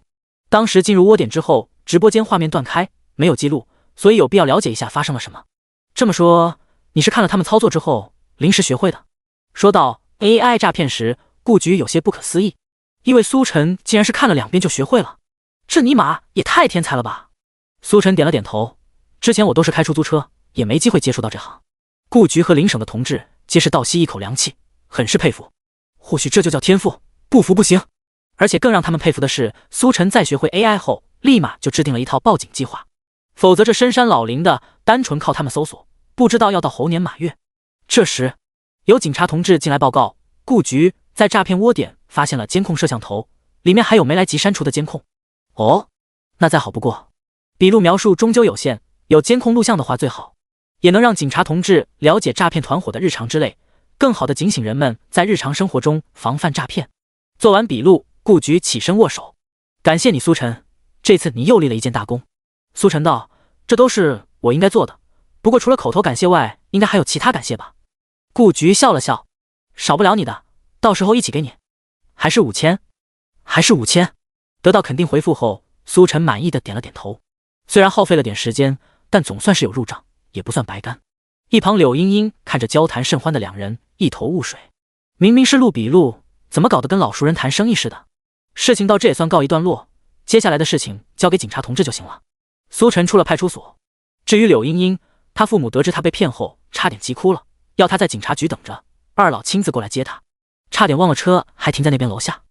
当时进入窝点之后，直播间画面断开，没有记录，所以有必要了解一下发生了什么。这么说，你是看了他们操作之后临时学会的？说到 AI 诈骗时，顾局有些不可思议，因为苏晨竟然是看了2遍就学会了，这尼玛也太天才了吧！苏晨点了点头，之前我都是开出租车，也没机会接触到这行。顾局和邻省的同志皆是倒吸一口凉气，很是佩服。或许这就叫天赋，不服不行。而且更让他们佩服的是，苏晨在学会 AI 后，立马就制定了一套报警计划，否则这深山老林的，单纯靠他们搜索，不知道要到猴年马月。这时，有警察同志进来报告，顾局在诈骗窝点发现了监控摄像头，里面还有没来及删除的监控。哦，那再好不过。笔录描述终究有限，有监控录像的话最好，也能让警察同志了解诈骗团伙的日常之类，更好的警醒人们在日常生活中防范诈骗。做完笔录，顾局起身握手，感谢你苏晨，这次你又立了一件大功。苏晨道：这都是我应该做的，不过除了口头感谢外，应该还有其他感谢吧？顾局笑了笑：少不了你的，到时候一起给你。还是5000？还是5000？得到肯定回复后，苏晨满意的点了点头。虽然耗费了点时间，但总算是有入账，也不算白干。一旁柳茵茵看着交谈甚欢的2人，一头雾水，明明是录笔录，怎么搞得跟老熟人谈生意似的？事情到这也算告一段落，接下来的事情交给警察同志就行了。苏晨出了派出所，至于柳茵茵，她父母得知她被骗后，差点急哭了，要她在警察局等着，二老亲自过来接她，差点忘了车还停在那边楼下。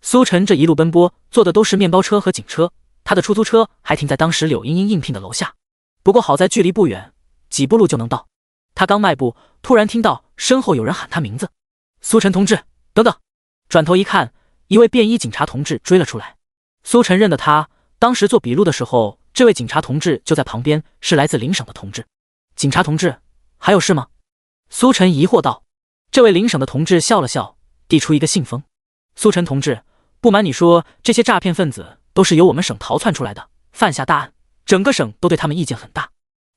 苏晨这一路奔波，坐的都是面包车和警车，他的出租车还停在当时柳茵茵应聘的楼下。不过好在距离不远，几步路就能到。他刚迈步，突然听到身后有人喊他名字：苏晨同志，等等！转头一看，一位便衣警察同志追了出来。苏晨认得他，当时做笔录的时候，这位警察同志就在旁边，是来自邻省的同志。警察同志，还有事吗？苏晨疑惑道。这位邻省的同志笑了笑，递出一个信封。苏晨同志，不瞒你说，这些诈骗分子都是由我们省逃窜出来的，犯下大案，整个省都对他们意见很大。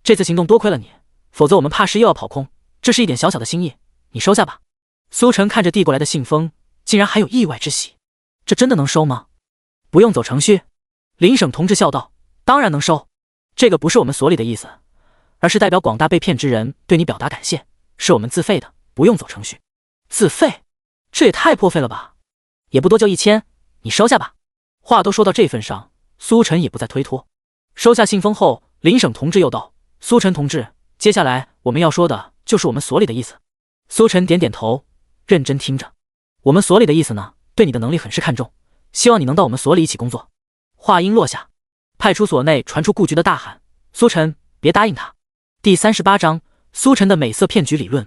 这次行动多亏了你，否则我们怕是又要跑空。这是一点小小的心意，你收下吧。苏晨看着递过来的信封，竟然还有意外之喜。这真的能收吗？不用走程序。邻省同志笑道，当然能收。这个不是我们所里的意思，而是代表广大被骗之人对你表达感谢，是我们自费的，不用走程序。自费？这也太破费了吧。也不多，就1000，你收下吧。话都说到这份上，苏晨也不再推脱。收下信封后，邻省同志又道，苏晨同志，接下来我们要说的就是我们所里的意思。苏晨点点头，认真听着。我们所里的意思呢，对你的能力很是看重，希望你能到我们所里一起工作。话音落下，派出所内传出顾局的大喊，苏晨，别答应他。第38章，苏晨的美色骗局理论。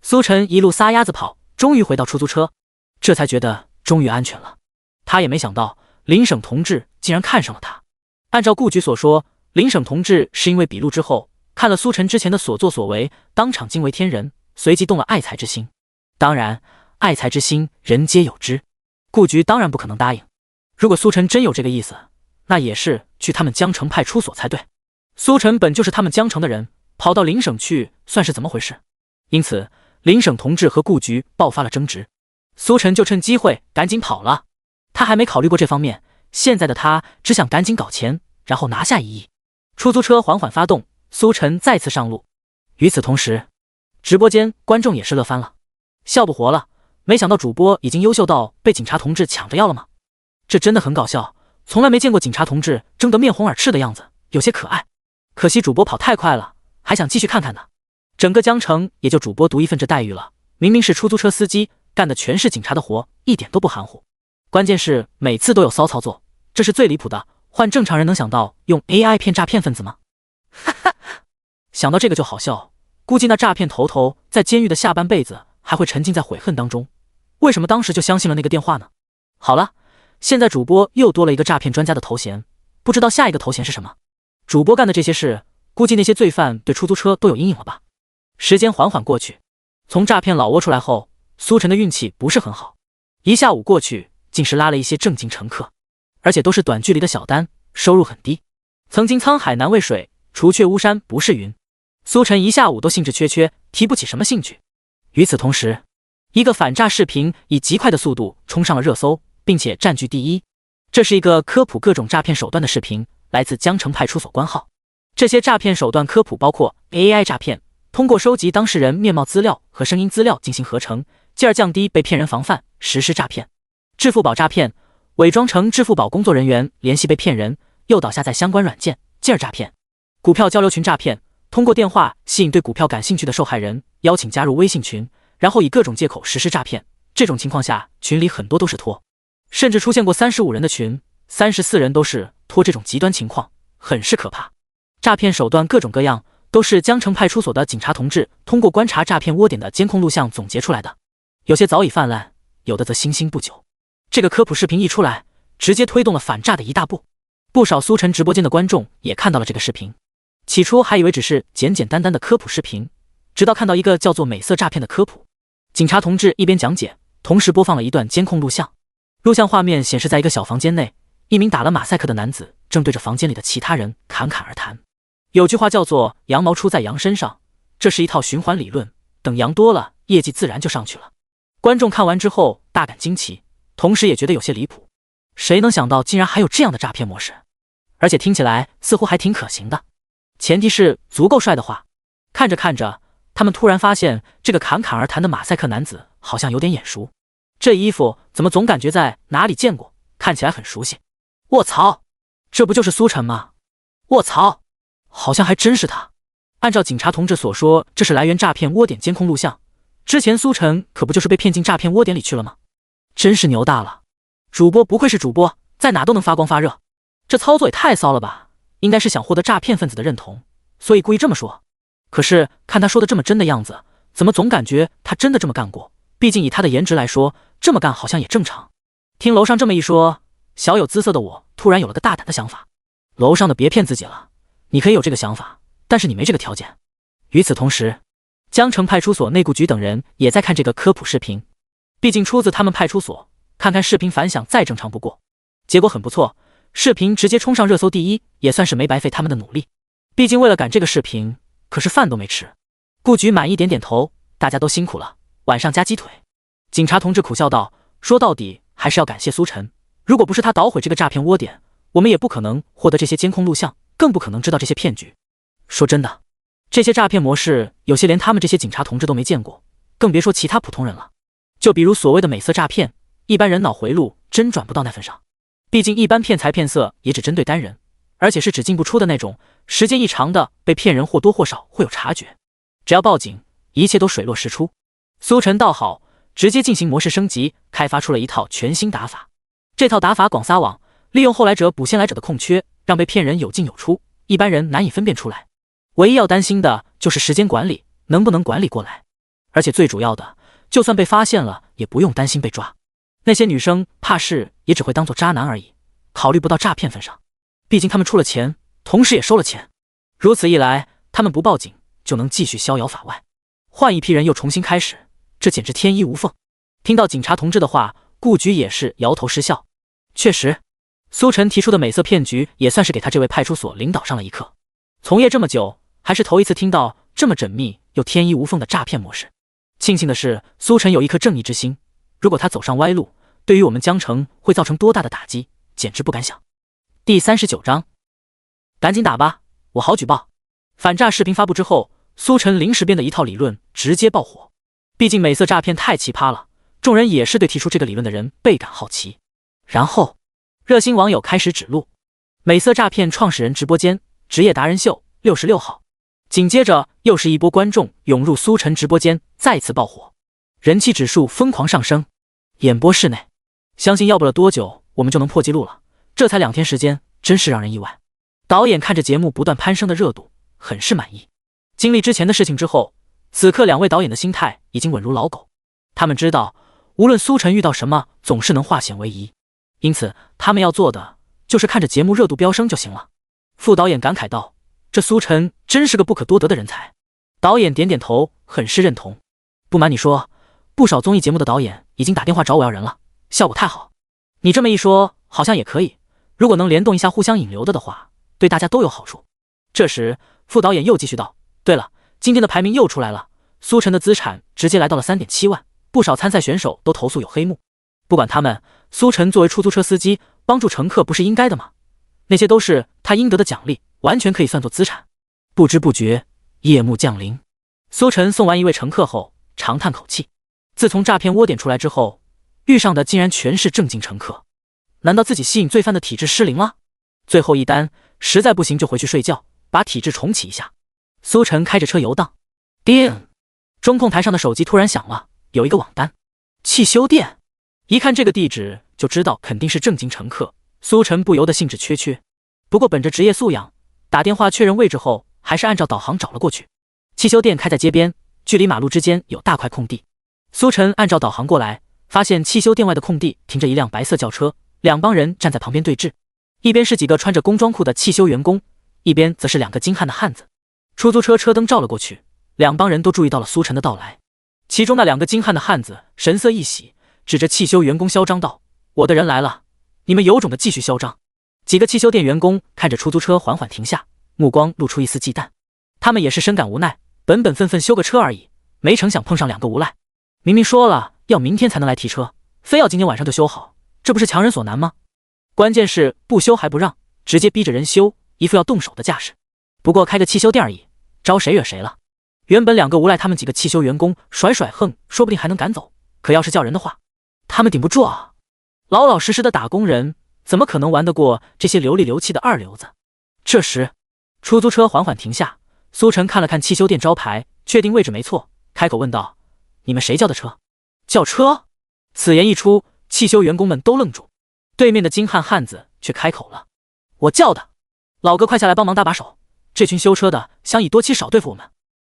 苏晨一路撒丫子跑，终于回到出租车，这才觉得终于安全了。他也没想到邻省同志竟然看上了他。按照顾局所说，邻省同志是因为笔录之后看了苏晨之前的所作所为，当场惊为天人，随即动了爱才之心。当然，爱才之心人皆有之，顾局当然不可能答应。如果苏晨真有这个意思，那也是去他们江城派出所才对。苏晨本就是他们江城的人，跑到邻省去算是怎么回事？因此邻省同志和顾局爆发了争执，苏晨就趁机会赶紧跑了。他还没考虑过这方面，现在的他只想赶紧搞钱，然后拿下1亿。出租车缓缓发动，苏晨再次上路。与此同时，直播间观众也是乐翻了，笑不活了。没想到主播已经优秀到被警察同志抢着要了吗？这真的很搞笑，从来没见过警察同志争得面红耳赤的样子，有些可爱。可惜主播跑太快了，还想继续看看呢。整个江城也就主播独一份这待遇了，明明是出租车司机，干的全是警察的活，一点都不含糊。关键是每次都有骚操作，这是最离谱的。换正常人能想到用 AI 骗诈骗分子吗？哈哈，想到这个就好笑。估计那诈骗头头在监狱的下半辈子还会沉浸在悔恨当中，为什么当时就相信了那个电话呢？好了，现在主播又多了一个诈骗专家的头衔，不知道下一个头衔是什么。主播干的这些事，估计那些罪犯对出租车都有阴影了吧。时间缓缓过去，从诈骗老窝出来后，苏晨的运气不是很好，一下午过去竟是拉了一些正经乘客，而且都是短距离的小单，收入很低。曾经沧海难为水，除却巫山不是云。苏晨一下午都兴致缺缺，提不起什么兴趣。与此同时，一个反诈视频以极快的速度冲上了热搜，并且占据第一。这是一个科普各种诈骗手段的视频，来自江城派出所官号。这些诈骗手段科普包括 AI 诈骗，通过收集当事人面貌资料和声音资料进行合成，进而降低被骗人防范，实施诈骗；支付宝诈骗，伪装成支付宝工作人员联系被骗人，诱导下载相关软件，进而诈骗；股票交流群诈骗，通过电话吸引对股票感兴趣的受害人，邀请加入微信群，然后以各种借口实施诈骗。这种情况下，群里很多都是托，甚至出现过35人的群，34人都是托，这种极端情况很是可怕。诈骗手段各种各样，都是江城派出所的警察同志通过观察诈骗窝点的监控录像总结出来的，有些早已泛滥，有的则新兴不久。这个科普视频一出来，直接推动了反诈的一大步。不少苏晨直播间的观众也看到了这个视频，起初还以为只是简简单单的科普视频，直到看到一个叫做美色诈骗的科普。警察同志一边讲解，同时播放了一段监控录像。录像画面显示，在一个小房间内，一名打了马赛克的男子正对着房间里的其他人侃侃而谈。有句话叫做羊毛出在羊身上，这是一套循环理论，等羊多了，业绩自然就上去了。观众看完之后大感惊奇，同时也觉得有些离谱。谁能想到竟然还有这样的诈骗模式，而且听起来似乎还挺可行的，前提是足够帅的话。看着看着，他们突然发现这个侃侃而谈的马赛克男子好像有点眼熟，这衣服怎么总感觉在哪里见过，看起来很熟悉。卧槽，这不就是苏晨吗？卧槽，好像还真是他。按照警察同志所说，这是来源诈骗窝点监控录像，之前苏晨可不就是被骗进诈骗窝点里去了吗？真是牛大了，主播不愧是主播，在哪都能发光发热。这操作也太骚了吧，应该是想获得诈骗分子的认同，所以故意这么说。可是看他说的这么真的样子，怎么总感觉他真的这么干过？毕竟以他的颜值来说，这么干好像也正常。听楼上这么一说，小有姿色的我突然有了个大胆的想法。楼上的别骗自己了，你可以有这个想法，但是你没这个条件。与此同时，江城派出所内务局等人也在看这个科普视频，毕竟出自他们派出所，看看视频反响再正常不过。结果很不错，视频直接冲上热搜第一，也算是没白费他们的努力。毕竟为了赶这个视频，可是饭都没吃。顾局满意点点头，大家都辛苦了，晚上加鸡腿。警察同志苦笑道，说到底还是要感谢苏晨，如果不是他捣毁这个诈骗窝点，我们也不可能获得这些监控录像，更不可能知道这些骗局。说真的，这些诈骗模式有些连他们这些警察同志都没见过，更别说其他普通人了。就比如所谓的美色诈骗，一般人脑回路真转不到那份上。毕竟一般骗财骗色也只针对单人，而且是只进不出的那种，时间一长的被骗人或多或少会有察觉。只要报警，一切都水落石出。苏晨倒好，直接进行模式升级，开发出了一套全新打法。这套打法广撒网，利用后来者补先来者的空缺，让被骗人有进有出，一般人难以分辨出来。唯一要担心的就是时间管理，能不能管理过来。而且最主要的，就算被发现了，也不用担心被抓。那些女生怕是也只会当做渣男而已，考虑不到诈骗份上。毕竟他们出了钱，同时也收了钱。如此一来，他们不报警就能继续逍遥法外，换一批人又重新开始，这简直天衣无缝。听到警察同志的话，顾局也是摇头失笑。确实，苏晨提出的美色骗局也算是给他这位派出所领导上了一课。从业这么久，还是头一次听到这么缜密又天衣无缝的诈骗模式。庆幸的是，苏晨有一颗正义之心，如果他走上歪路，对于我们江城会造成多大的打击，简直不敢想。第39章，赶紧打吧，我好举报。反诈视频发布之后，苏晨临时编的一套理论直接爆火。毕竟美色诈骗太奇葩了，众人也是对提出这个理论的人倍感好奇。然后，热心网友开始指路：美色诈骗创始人直播间，职业达人秀，66号。紧接着又是一波观众涌入苏晨直播间，再次爆火，人气指数疯狂上升。演播室内，相信要不了多久，我们就能破纪录了。这才2天时间，真是让人意外。导演看着节目不断攀升的热度，很是满意。经历之前的事情之后，此刻2位导演的心态已经稳如老狗。他们知道，无论苏晨遇到什么，总是能化险为夷。因此，他们要做的就是看着节目热度飙升就行了。副导演感慨道：“这苏晨真是个不可多得的人才。”导演点点头，很是认同。不瞒你说，不少综艺节目的导演已经打电话找我要人了，效果太好。你这么一说，好像也可以。如果能联动一下互相引流的话，对大家都有好处。这时，副导演又继续道：“对了，今天的排名又出来了，苏晨的资产直接来到了3.7万，不少参赛选手都投诉有黑幕。不管他们，苏晨作为出租车司机，帮助乘客不是应该的吗？那些都是他应得的奖励，完全可以算作资产。”不知不觉，夜幕降临。苏晨送完一位乘客后，长叹口气。自从诈骗窝点出来之后，遇上的竟然全是正经乘客。难道自己吸引罪犯的体质失灵了？最后一单，实在不行就回去睡觉，把体质重启一下。苏晨开着车游荡，叮！中控台上的手机突然响了，有一个网单，汽修店。一看这个地址就知道肯定是正经乘客，苏晨不由得兴致缺缺。不过本着职业素养，打电话确认位置后，还是按照导航找了过去。汽修店开在街边，距离马路之间有大块空地。苏晨按照导航过来，发现汽修店外的空地停着一辆白色轿车，2帮人站在旁边对峙，一边是几个穿着工装裤的汽修员工，一边则是2个精悍的汉子。出租车车灯照了过去，2帮人都注意到了苏晨的到来。其中那2个精悍的汉子神色一喜，指着汽修员工嚣张道：“我的人来了，你们有种的继续嚣张！”几个汽修店员工看着出租车缓缓停下，目光露出一丝忌惮。他们也是深感无奈，本分分修个车而已，没成想碰上2个无赖。明明说了要明天才能来提车，非要今天晚上就修好，这不是强人所难吗？关键是不修还不让，直接逼着人修，一副要动手的架势。不过开个汽修店而已，招谁惹谁了？原本2个无赖他们几个汽修员工甩横，说不定还能赶走，可要是叫人的话，他们顶不住啊！老老实实的打工人，怎么可能玩得过这些流里流气的二流子？这时，出租车缓缓停下，苏晨看了看汽修店招牌，确定位置没错，开口问道：“你们谁叫的车？”叫车？此言一出，汽修员工们都愣住。对面的精悍汉子却开口了：“我叫的。老哥，快下来帮忙搭把手，这群修车的想以多欺少对付我们。”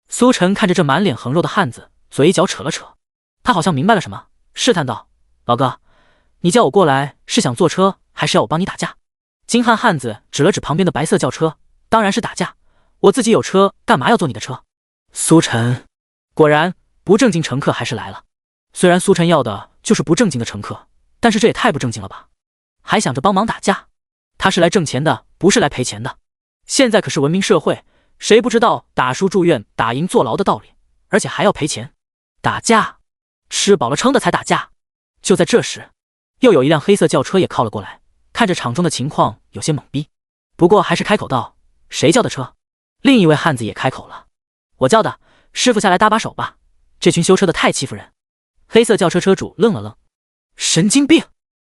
苏晨看着这满脸横肉的汉子，嘴角扯了扯，他好像明白了什么，试探道：“老哥，你叫我过来是想坐车，还是要我帮你打架？金汉汉子指了指旁边的白色轿车，当然是打架，我自己有车，干嘛要坐你的车？苏晨，果然不正经乘客还是来了。虽然苏晨要的就是不正经的乘客，但是这也太不正经了吧，还想着帮忙打架。他是来挣钱的，不是来赔钱的。现在可是文明社会，谁不知道打输住院打赢坐牢的道理，而且还要赔钱？打架，吃饱了撑的才打架。就在这时，又有一辆黑色轿车也靠了过来，看着场中的情况有些懵逼，不过还是开口道：谁叫的车？另一位汉子也开口了：我叫的，师傅下来搭把手吧，这群修车的太欺负人。黑色轿车车主愣了愣，神经病！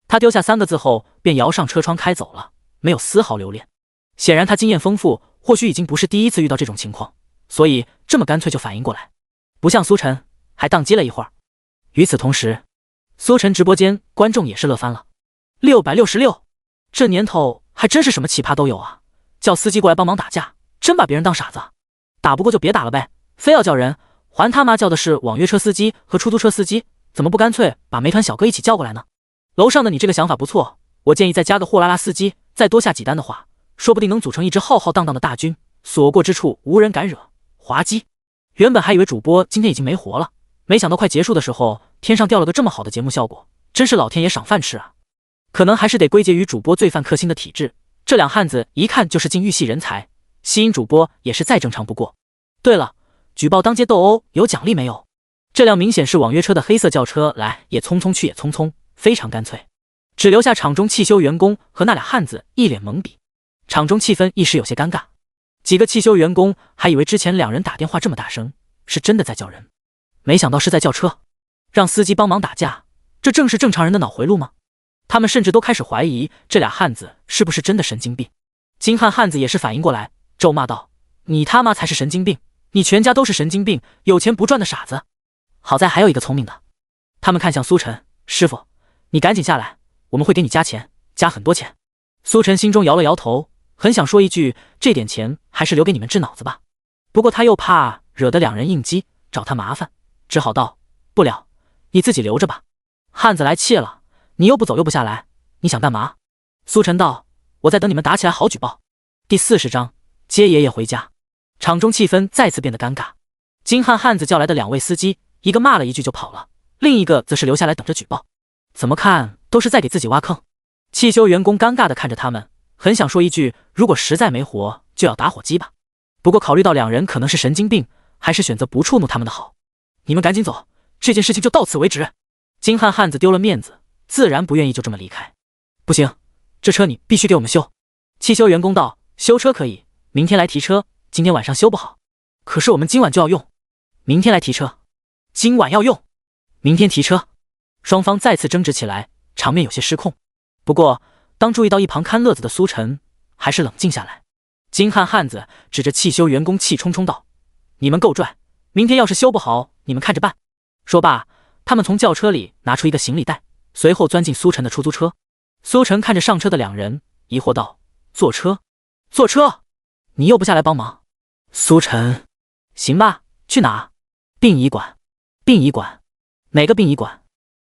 他丢下3个字后便摇上车窗开走了，没有丝毫留恋。显然他经验丰富，或许已经不是第一次遇到这种情况，所以这么干脆就反应过来，不像苏晨还宕机了一会儿。与此同时，苏晨直播间观众也是乐翻了。666，这年头还真是什么奇葩都有啊！叫司机过来帮忙打架，真把别人当傻子。打不过就别打了呗，非要叫人，还他妈叫的是网约车司机和出租车司机，怎么不干脆把美团小哥一起叫过来呢？楼上的你这个想法不错，我建议再加个货拉拉司机，再多下几单的话，说不定能组成一支浩浩荡荡的大军，所过之处无人敢惹。滑稽！原本还以为主播今天已经没活了，没想到快结束的时候，天上掉了个这么好的节目效果，真是老天爷赏饭吃啊！可能还是得归结于主播罪犯克星的体质，这两汉子一看就是禁欲系人才，吸引主播也是再正常不过。对了，举报当街斗殴有奖励没有？这辆明显是网约车的黑色轿车来也匆匆去也匆匆，非常干脆，只留下场中汽修员工和那俩汉子一脸懵逼，场中气氛一时有些尴尬。几个汽修员工还以为之前两人打电话这么大声是真的在叫人，没想到是在叫车，让司机帮忙打架，这正是正常人的脑回路吗？他们甚至都开始怀疑这俩汉子是不是真的神经病。金汉汉子也是反应过来，咒骂道：你他妈才是神经病，你全家都是神经病，有钱不赚的傻子。好在还有一个聪明的。他们看向苏晨，师傅，你赶紧下来，我们会给你加钱，加很多钱。苏晨心中摇了摇头，很想说一句，这点钱还是留给你们治脑子吧，不过他又怕惹得两人应激找他麻烦，只好道：不了，你自己留着吧。汉子来气了，你又不走又不下来，你想干嘛？苏晨道：我在等你们打起来好举报。第40章接爷爷回家。场中气氛再次变得尴尬。金汉汉子叫来的两位司机，一个骂了一句就跑了，另一个则是留下来等着举报。怎么看都是在给自己挖坑。汽修员工尴尬地看着他们，很想说一句，如果实在没活就要打火机吧，不过考虑到两人可能是神经病，还是选择不触怒他们的好。你们赶紧走，这件事情就到此为止。金汉汉子丢了面子，自然不愿意就这么离开。不行，这车你必须给我们修。汽修员工道：修车可以，明天来提车，今天晚上修不好。可是我们今晚就要用。明天来提车，今晚要用，明天提车。双方再次争执起来，场面有些失控。不过当注意到一旁看乐子的苏晨，还是冷静下来。金汉汉子指着汽修员工气冲冲道：你们够拽，明天要是修不好，你们看着办。说罢，他们从轿车里拿出一个行李袋，随后钻进苏晨的出租车。苏晨看着上车的两人，疑惑道：坐车？坐车？你又不下来帮忙？苏晨：行吧，去哪？殡仪馆。殡仪馆？哪个殡仪馆？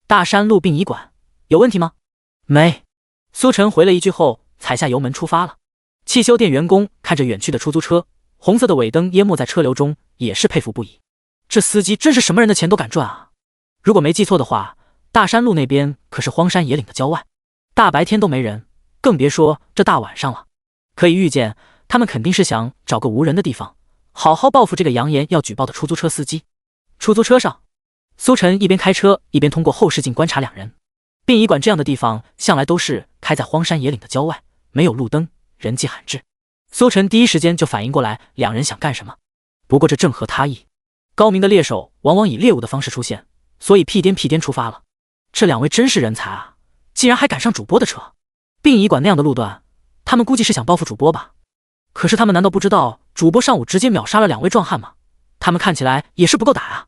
大山路殡仪馆。有问题吗？没。苏晨回了一句后，踩下油门出发了。汽修店员工看着远去的出租车，红色的尾灯淹没在车流中，也是佩服不已。这司机真是什么人的钱都敢赚啊！如果没记错的话，大山路那边可是荒山野岭的郊外，大白天都没人，更别说这大晚上了。可以预见，他们肯定是想找个无人的地方，好好报复这个扬言要举报的出租车司机。出租车上，苏晨一边开车一边通过后视镜观察两人。殡仪馆这样的地方向来都是开在荒山野岭的郊外，没有路灯，人迹罕至。苏晨第一时间就反应过来两人想干什么，不过这正合他意。高明的猎手往往以猎物的方式出现，所以屁颠屁颠出发了。这两位真是人才啊，竟然还赶上主播的车。殡仪馆那样的路段，他们估计是想报复主播吧。可是他们难道不知道主播上午直接秒杀了两位壮汉吗？他们看起来也是不够打啊。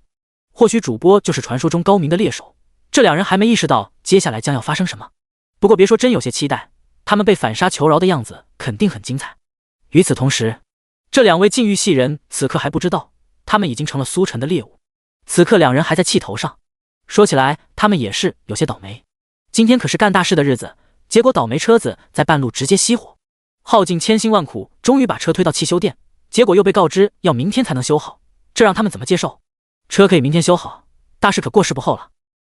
或许主播就是传说中高明的猎手，这两人还没意识到接下来将要发生什么。不过别说，真有些期待，他们被反杀求饶的样子肯定很精彩。与此同时，这两位禁欲系人此刻还不知道，他们已经成了苏晨的猎物。此刻两人还在气头上，说起来他们也是有些倒霉。今天可是干大事的日子，结果倒霉车子在半路直接熄火，耗尽千辛万苦，终于把车推到汽修店，结果又被告知要明天才能修好，这让他们怎么接受？车可以明天修好，大事可过时不候了。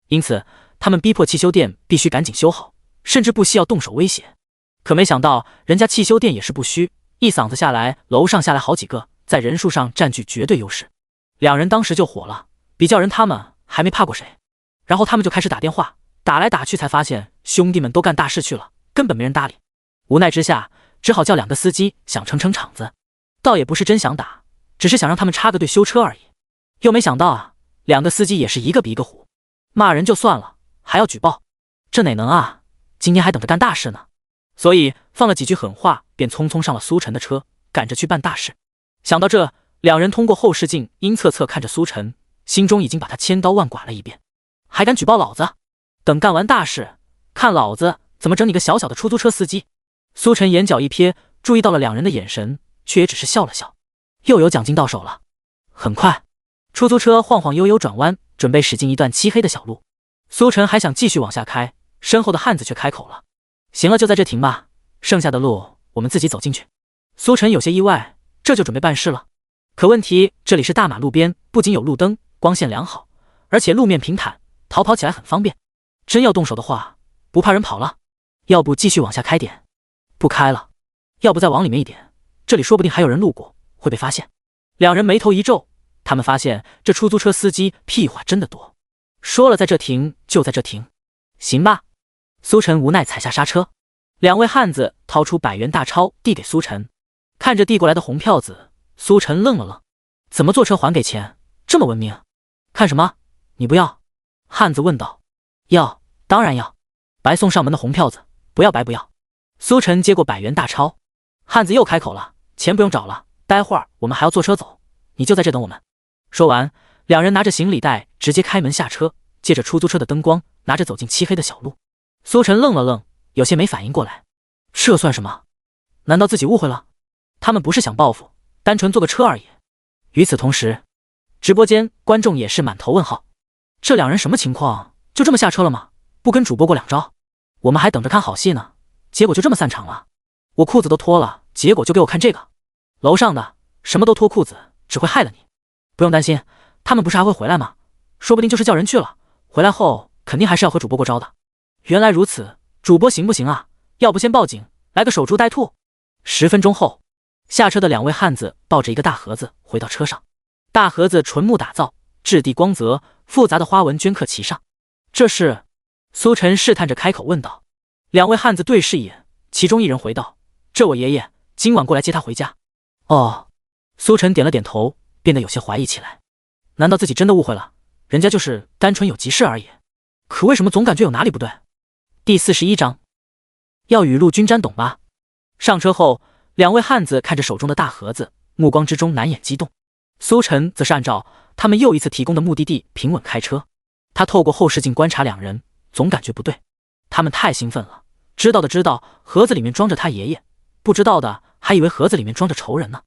因此，他们逼迫汽修店必须赶紧修好，甚至不惜要动手威胁。可没想到，人家汽修店也是不虚，一嗓子下来，楼上下来好几个，在人数上占据绝对优势。两人当时就火了，比较人他们还没怕过谁。然后他们就开始打电话，打来打去才发现兄弟们都干大事去了，根本没人搭理。无奈之下，只好叫2个司机想撑撑场子，倒也不是真想打，只是想让他们插个队修车而已。又没想到啊，2个司机也是一个比一个虎，骂人就算了，还要举报，这哪能啊？今天还等着干大事呢。所以放了几句狠话，便匆匆上了苏晨的车，赶着去办大事。想到这，两人通过后视镜阴恻恻看着苏晨，心中已经把他千刀万剐了一遍，还敢举报老子？等干完大事，看老子怎么整你个小小的出租车司机！苏晨眼角一瞥，注意到了两人的眼神，却也只是笑了笑。又有奖金到手了。很快，出租车晃晃悠悠转弯，准备驶进一段漆黑的小路。苏晨还想继续往下开，身后的汉子却开口了：“行了，就在这停吧，剩下的路我们自己走进去。”苏晨有些意外，这就准备办事了。可问题这里是大马路边，不仅有路灯，光线良好，而且路面平坦，逃跑起来很方便。真要动手的话，不怕人跑了？要不继续往下开点？不开了。要不再往里面一点，这里说不定还有人路过，会被发现。两人眉头一皱，他们发现这出租车司机屁话真的多，说了在这停就在这停。行吧。苏晨无奈踩下刹车。两位汉子掏出100元大钞递给苏晨，看着递过来的红票子，苏晨愣了愣，怎么坐车还给钱，这么文明？看什么？你不要？汉子问道。要，当然要。白送上门的红票子，不要白不要。苏晨接过100元大钞。汉子又开口了，钱不用找了，待会儿我们还要坐车走，你就在这等我们。说完，两人拿着行李袋直接开门下车，借着出租车的灯光，拿着走进漆黑的小路。苏晨愣了愣，有些没反应过来，这算什么？难道自己误会了？他们不是想报复，单纯坐个车而已。与此同时，直播间观众也是满头问号，这两人什么情况？就这么下车了吗？不跟主播过2招？我们还等着看好戏呢，结果就这么散场了。我裤子都脱了，结果就给我看这个。楼上的什么都脱裤子，只会害了你。不用担心，他们不是还会回来吗？说不定就是叫人去了，回来后肯定还是要和主播过招的。原来如此，主播行不行啊？要不先报警，来个守株待兔。10分钟后，下车的两位汉子抱着一个大盒子回到车上，大盒子纯木打造，质地光泽，复杂的花纹镌刻其上。这是？苏晨试探着开口问道。两位汉子对视一眼，其中一人回道：“这我爷爷今晚过来接他回家。”哦，苏晨点了点头，变得有些怀疑起来。难道自己真的误会了？人家就是单纯有急事而已，可为什么总感觉有哪里不对？第41章，要雨露均沾，懂吧？上车后，两位汉子看着手中的大盒子，目光之中难掩激动。苏晨则是按照他们又一次提供的目的地平稳开车。他透过后视镜观察两人，总感觉不对。他们太兴奋了，知道的知道盒子里面装着他爷爷，不知道的还以为盒子里面装着仇人呢。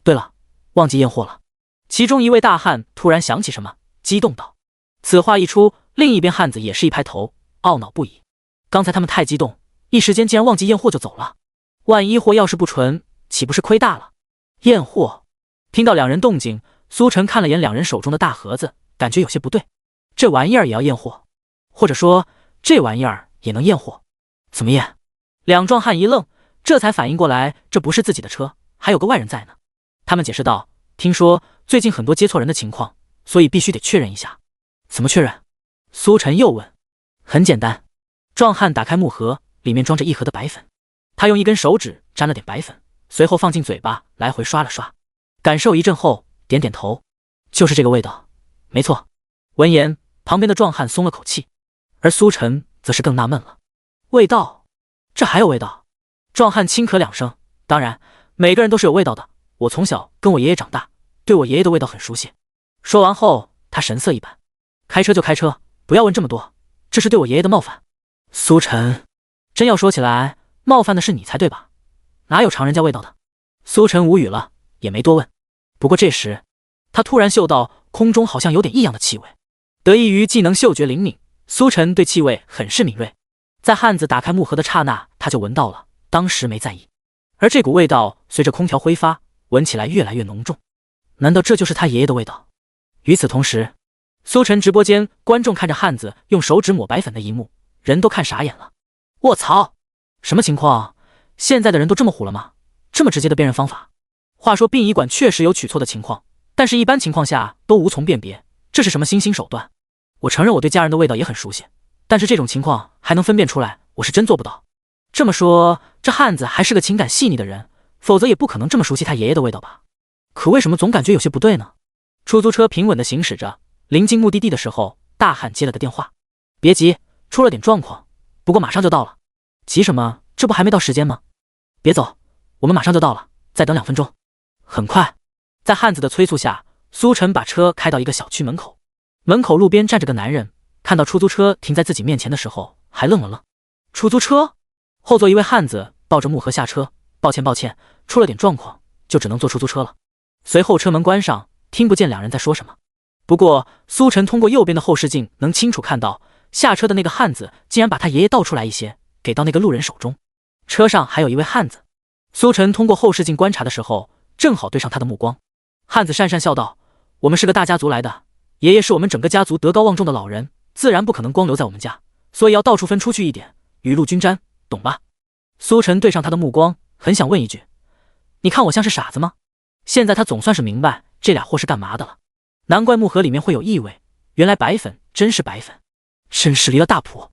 对了，忘记验货了。其中一位大汉突然想起什么，激动道。此话一出，另一边汉子也是一拍头，懊恼不已。刚才他们太激动，一时间竟然忘记验货就走了，万一货要是不纯，岂不是亏大了？验货。听到两人动静，苏晨看了眼两人手中的大盒子，感觉有些不对。这玩意儿也要验货，或者说这玩意儿也能验货？怎么验？两壮汉一愣，这才反应过来，这不是自己的车，还有个外人在呢。他们解释道：“听说最近很多接错人的情况，所以必须得确认一下。”怎么确认？苏晨又问。很简单。壮汉打开木盒，里面装着一盒的白粉，他用一根手指沾了点白粉，随后放进嘴巴来回刷了刷，感受一阵后点点头，就是这个味道，没错。闻言，旁边的壮汉松了口气，而苏晨则是更纳闷了，味道？这还有味道？壮汉轻咳2声，当然每个人都是有味道的，我从小跟我爷爷长大，对我爷爷的味道很熟悉。说完后，他神色一板，开车就开车，不要问这么多，这是对我爷爷的冒犯。苏晨，真要说起来，冒犯的是你才对吧？哪有尝人家味道的？苏晨无语了，也没多问。不过这时，他突然嗅到空中好像有点异样的气味。得益于技能嗅觉灵敏，苏晨对气味很是敏锐。在汉子打开木盒的刹那，他就闻到了，当时没在意。而这股味道随着空调挥发，闻起来越来越浓重。难道这就是他爷爷的味道？与此同时，苏晨直播间观众看着汉子用手指抹白粉的一幕，人都看傻眼了。卧槽，什么情况？现在的人都这么虎了吗？这么直接的辨认方法？话说殡仪馆确实有取错的情况，但是一般情况下都无从辨别，这是什么新兴手段？我承认我对家人的味道也很熟悉，但是这种情况还能分辨出来，我是真做不到。这么说，这汉子还是个情感细腻的人，否则也不可能这么熟悉他爷爷的味道吧？可为什么总感觉有些不对呢？出租车平稳地行驶着，临近目的地的时候，大汉接了个电话：别急，出了点状况，不过马上就到了。急什么？这不还没到时间吗？别走，我们马上就到了，再等2分钟。很快，在汉子的催促下，苏晨把车开到一个小区门口。门口路边站着个男人，看到出租车停在自己面前的时候，还愣了愣。出租车？后座一位汉子抱着木盒下车，抱歉，出了点状况，就只能坐出租车了。随后车门关上，听不见两人在说什么。不过苏晨通过右边的后视镜能清楚看到，下车的那个汉子竟然把他爷爷倒出来一些，给到那个路人手中。车上还有一位汉子，苏晨通过后视镜观察的时候，正好对上他的目光。汉子讪讪笑道：我们是个大家族来的，爷爷是我们整个家族德高望重的老人，自然不可能光留在我们家，所以要到处分出去一点，雨露均沾，懂吧？苏晨对上他的目光，很想问一句：你看我像是傻子吗？现在他总算是明白这俩货是干嘛的了。难怪木盒里面会有异味，原来白粉真是白粉，真是离了大谱。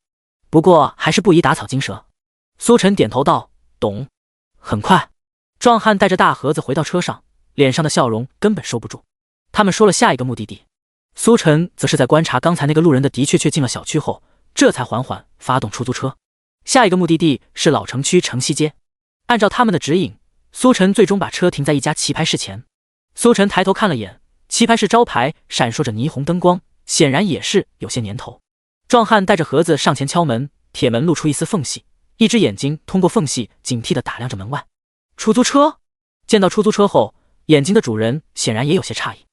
不过还是不宜打草惊蛇。苏晨点头道：懂。很快，壮汉带着大盒子回到车上，脸上的笑容根本收不住。他们说了下一个目的地，苏晨则是在观察刚才那个路人的确进了小区后，这才缓缓发动出租车。下一个目的地是老城区城西街。按照他们的指引，苏晨最终把车停在一家棋牌室前。苏晨抬头看了眼，棋牌室招牌闪烁着霓虹灯光，显然也是有些年头。壮汉带着盒子上前敲门，铁门露出一丝缝隙，一只眼睛通过缝隙警惕地打量着门外。出租车？见到出租车后，眼睛的主人显然也有些诧异。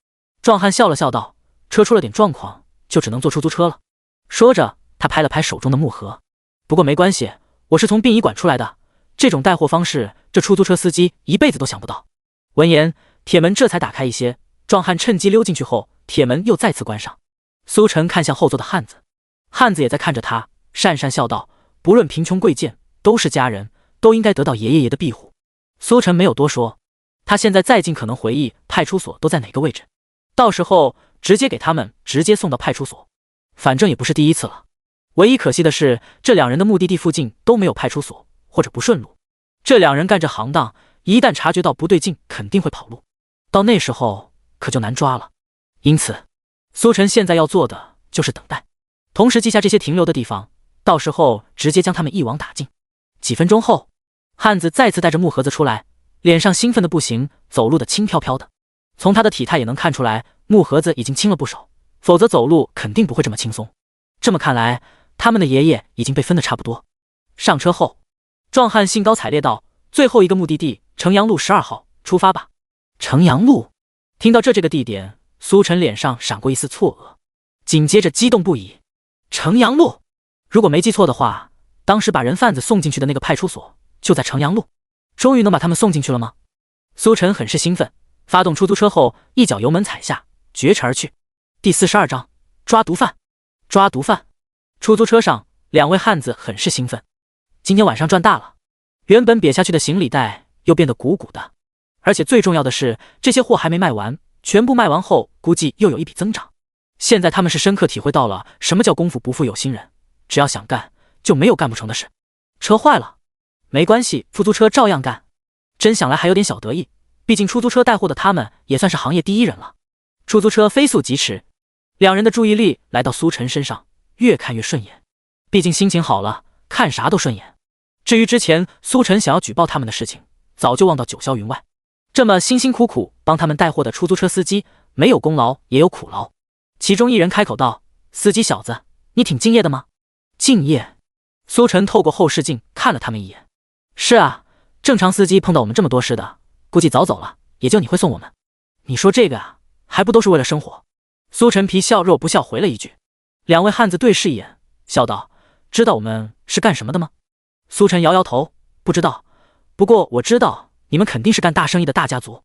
壮汉笑了笑道：车出了点状况，就只能坐出租车了。说着，他拍了拍手中的木盒。不过没关系，我是从殡仪馆出来的，这种带货方式，这出租车司机一辈子都想不到。闻言，铁门这才打开一些，壮汉趁机溜进去后，铁门又再次关上。苏晨看向后座的汉子，汉子也在看着他，讪讪笑道：不论贫穷贵贱，都是家人，都应该得到爷爷的庇护。苏晨没有多说，他现在再尽可能回忆派出所都在哪个位置，到时候直接给他们直接送到派出所，反正也不是第一次了。唯一可惜的是，这两人的目的地附近都没有派出所，或者不顺路。这两人干这行当，一旦察觉到不对劲，肯定会跑路，到那时候可就难抓了。因此，苏晨现在要做的就是等待，同时记下这些停留的地方，到时候直接将他们一网打尽。几分钟后，汉子再次带着木盒子出来，脸上兴奋的不行，走路的轻飘飘的。从他的体态也能看出来，木盒子已经轻了不少，否则走路肯定不会这么轻松。这么看来，他们的爷爷已经被分得差不多。上车后，壮汉兴高采烈道：最后一个目的地城阳路12号，出发吧。城阳路？听到这个地点，苏晨脸上闪过一丝错愕，紧接着激动不已。城阳路？如果没记错的话，当时把人贩子送进去的那个派出所就在城阳路。终于能把他们送进去了吗？苏晨很是兴奋，发动出租车后，一脚油门踩下，绝尘而去。第42章抓毒贩。抓毒贩。出租车上，两位汉子很是兴奋，今天晚上赚大了。原本瘪下去的行李袋又变得鼓鼓的，而且最重要的是，这些货还没卖完，全部卖完后估计又有一笔增长。现在他们是深刻体会到了什么叫功夫不负有心人，只要想干，就没有干不成的事。车坏了没关系，出租车照样干。真想来还有点小得意，毕竟出租车带货的他们也算是行业第一人了。出租车飞速疾驰，两人的注意力来到苏晨身上，越看越顺眼。毕竟心情好了，看啥都顺眼。至于之前苏晨想要举报他们的事情，早就忘到九霄云外。这么辛辛苦苦帮他们带货的出租车司机，没有功劳也有苦劳。其中一人开口道：司机小子，你挺敬业的吗？敬业？苏晨透过后视镜看了他们一眼。是啊，正常司机碰到我们这么多事的，估计早走了，也就你会送我们。你说这个啊，还不都是为了生活？苏晨皮笑肉不笑回了一句。两位汉子对视一眼，笑道：知道我们是干什么的吗？苏晨摇摇头，不知道。不过我知道你们肯定是干大生意的大家族，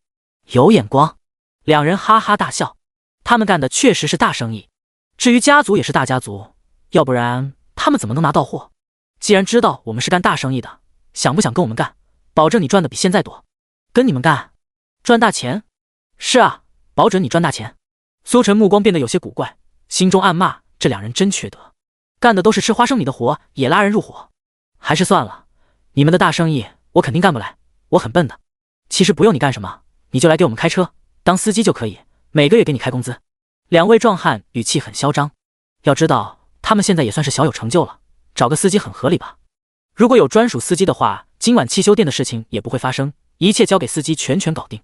有眼光。两人哈哈大笑，他们干的确实是大生意。至于家族也是大家族，要不然他们怎么能拿到货？既然知道我们是干大生意的，想不想跟我们干？保证你赚的比现在多。跟你们干，赚大钱？是啊，保准你赚大钱。苏晨目光变得有些古怪，心中暗骂这两人真缺德，干的都是吃花生米的活，也拉人入伙。还是算了，你们的大生意我肯定干不来，我很笨的。其实不用你干什么，你就来给我们开车，当司机就可以，每个月给你开工资。两位壮汉语气很嚣张，要知道他们现在也算是小有成就了，找个司机很合理吧？如果有专属司机的话，今晚汽修店的事情也不会发生，一切交给司机全权搞定。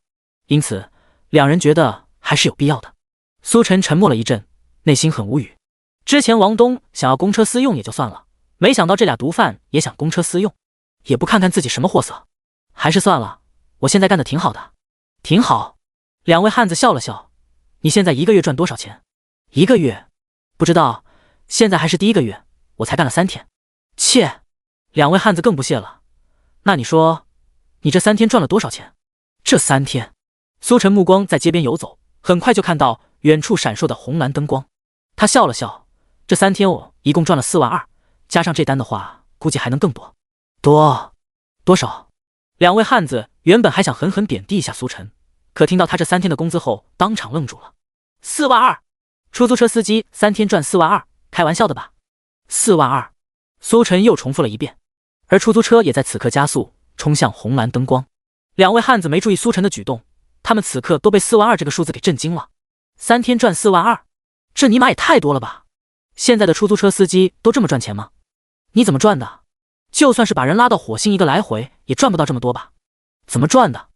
因此，两人觉得还是有必要的。苏晨沉默了一阵，内心很无语。之前王东想要公车私用也就算了，没想到这俩毒贩也想公车私用，也不看看自己什么货色。还是算了，我现在干的挺好的。挺好。两位汉子笑了笑，你现在一个月赚多少钱？一个月？不知道，现在还是第一个月，我才干了3天。切！两位汉子更不屑了，那你说，你这3天赚了多少钱？这3天，苏晨目光在街边游走，很快就看到远处闪烁的红蓝灯光。他笑了笑，这3天我一共赚了4万2，加上这单的话，估计还能更多。多少？两位汉子原本还想狠狠贬低一下苏晨，可听到他这3天的工资后，当场愣住了。4万2，出租车司机3天赚4万2，开玩笑的吧？4万2，苏晨又重复了一遍。而出租车也在此刻加速冲向红蓝灯光。两位汉子没注意苏晨的举动，他们此刻都被4万2这个数字给震惊了。3天赚4万2，这尼玛也太多了吧？现在的出租车司机都这么赚钱吗？你怎么赚的？就算是把人拉到火星一个来回，也赚不到这么多吧？怎么赚的？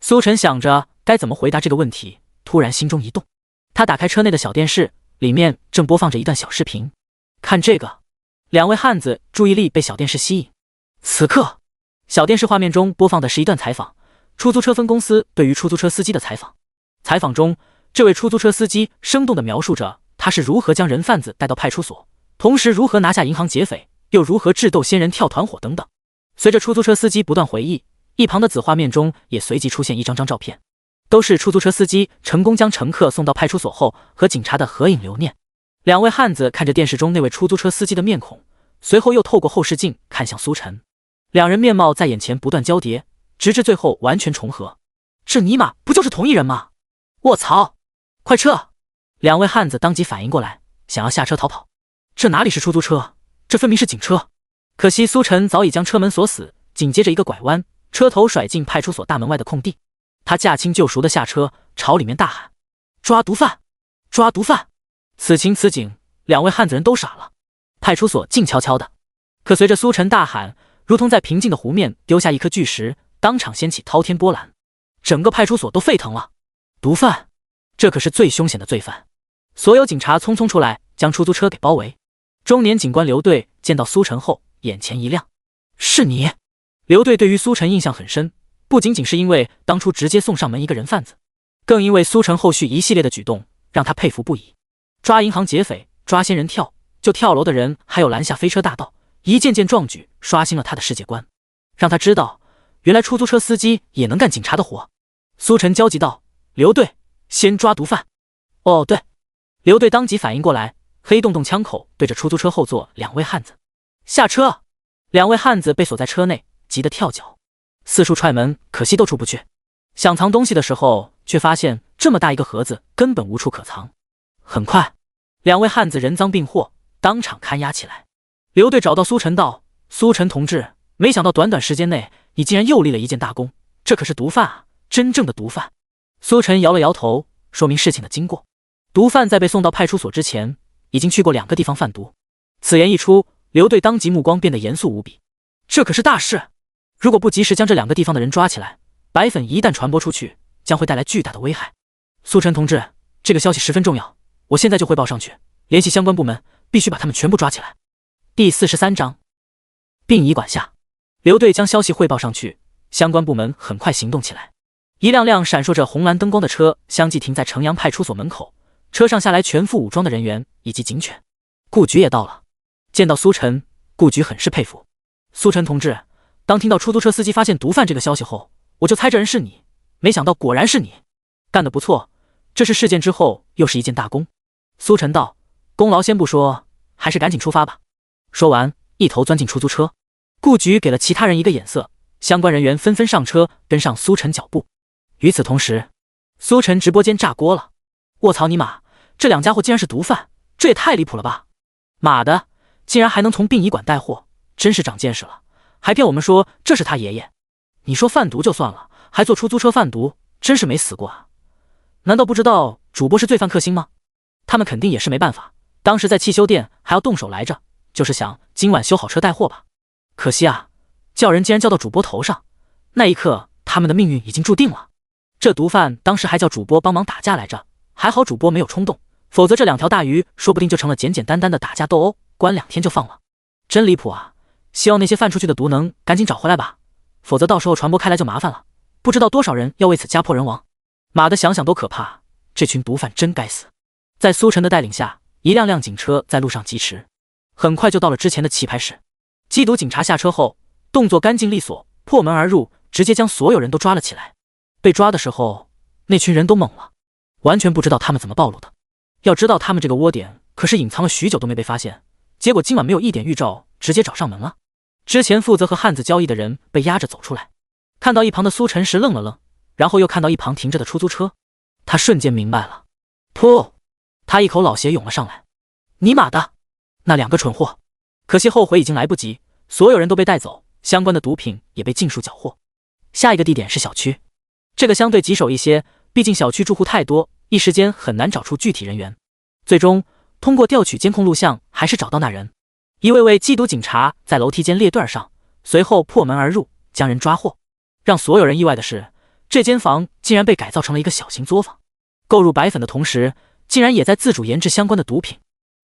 苏晨想着该怎么回答这个问题，突然心中一动。他打开车内的小电视，里面正播放着一段小视频。看这个，两位汉子注意力被小电视吸引。此刻，小电视画面中播放的是一段采访，出租车分公司对于出租车司机的采访。采访中，这位出租车司机生动地描述着他是如何将人贩子带到派出所，同时如何拿下银行劫匪，又如何智斗仙人跳团伙等等。随着出租车司机不断回忆，一旁的子画面中也随即出现一张张照片，都是出租车司机成功将乘客送到派出所后和警察的合影留念。两位汉子看着电视中那位出租车司机的面孔，随后又透过后视镜看向苏晨。两人面貌在眼前不断交叠，直至最后完全重合。这尼玛不就是同一人吗？卧槽！快撤！两位汉子当即反应过来，想要下车逃跑。这哪里是出租车，这分明是警车。可惜苏晨早已将车门锁死，紧接着一个拐弯，车头甩进派出所大门外的空地。他驾轻就熟的下车，朝里面大喊：抓毒贩！抓毒贩！此情此景，两位汉子人都傻了。派出所静悄悄的，可随着苏晨大喊，如同在平静的湖面丢下一颗巨石，当场掀起滔天波澜，整个派出所都沸腾了。毒贩，这可是最凶险的罪犯。所有警察匆匆出来，将出租车给包围。中年警官刘队见到苏晨后，眼前一亮：是你！刘队对于苏晨印象很深，不仅仅是因为当初直接送上门一个人贩子，更因为苏晨后续一系列的举动让他佩服不已。抓银行劫匪，抓仙人跳，就跳楼的人，还有拦下飞车大盗，一件件壮举刷新了他的世界观，让他知道原来出租车司机也能干警察的活。苏晨焦急道：刘队，先抓毒贩。哦对。刘队当即反应过来，黑洞洞枪口对着出租车后座两位汉子。下车！两位汉子被锁在车内，急得跳脚，四处踹门，可惜都出不去。想藏东西的时候，却发现这么大一个盒子根本无处可藏。很快，两位汉子人赃并获，当场看押起来。刘队找到苏晨道：苏晨同志，没想到短短时间内，你竟然又立了一件大功，这可是毒贩啊，真正的毒贩。苏晨摇了摇头，说明事情的经过。毒贩在被送到派出所之前，已经去过2个地方贩毒。此言一出，刘队当即目光变得严肃无比。这可是大事，如果不及时将这2个地方的人抓起来，白粉一旦传播出去，将会带来巨大的危害。苏晨同志，这个消息十分重要，我现在就汇报上去，联系相关部门，必须把他们全部抓起来。第43章，并已管辖。刘队将消息汇报上去，相关部门很快行动起来。一辆辆闪烁着红蓝灯光的车相继停在城阳派出所门口，车上下来全副武装的人员以及警犬。顾局也到了，见到苏晨，顾局很是佩服。苏晨同志，当听到出租车司机发现毒贩这个消息后，我就猜这人是你，没想到果然是你，干得不错，这是事件之后又是一件大功。苏晨道：功劳先不说，还是赶紧出发吧。说完，一头钻进出租车。顾局给了其他人一个眼色，相关人员纷纷上车，跟上苏晨脚步。与此同时，苏晨直播间炸锅了。卧槽你妈，这两家伙竟然是毒贩，这也太离谱了吧！妈的，竟然还能从殡仪馆带货，真是长见识了，还骗我们说这是他爷爷。你说贩毒就算了，还坐出租车贩毒，真是没死过啊！难道不知道主播是罪犯克星吗？他们肯定也是没办法，当时在汽修店还要动手来着，就是想今晚修好车带货吧。可惜啊，叫人竟然叫到主播头上，那一刻他们的命运已经注定了。这毒贩当时还叫主播帮忙打架来着，还好主播没有冲动，否则这两条大鱼说不定就成了简简单单的打架斗殴，关2天就放了。真离谱啊！希望那些贩出去的毒能赶紧找回来吧，否则到时候传播开来就麻烦了，不知道多少人要为此家破人亡。妈的，想想都可怕，这群毒贩真该死。在苏晨的带领下，一辆辆警车在路上疾驰，很快就到了之前的棋牌室。缉毒警察下车后，动作干净利索，破门而入，直接将所有人都抓了起来。被抓的时候，那群人都懵了，完全不知道他们怎么暴露的。要知道他们这个窝点可是隐藏了许久都没被发现，结果今晚没有一点预兆，直接找上门了。之前负责和汉子交易的人被押着走出来，看到一旁的苏晨时愣了愣，然后又看到一旁停着的出租车，他瞬间明白了。噗！他一口老血涌了上来。尼玛的，那两个蠢货！可惜后悔已经来不及，所有人都被带走，相关的毒品也被尽数缴获。下一个地点是小区，这个相对棘手一些，毕竟小区住户太多，一时间很难找出具体人员。最终通过调取监控录像，还是找到那人。一位位缉毒警察在楼梯间列队上，随后破门而入，将人抓获。让所有人意外的是，这间房竟然被改造成了一个小型作坊，购入白粉的同时，竟然也在自主研制相关的毒品，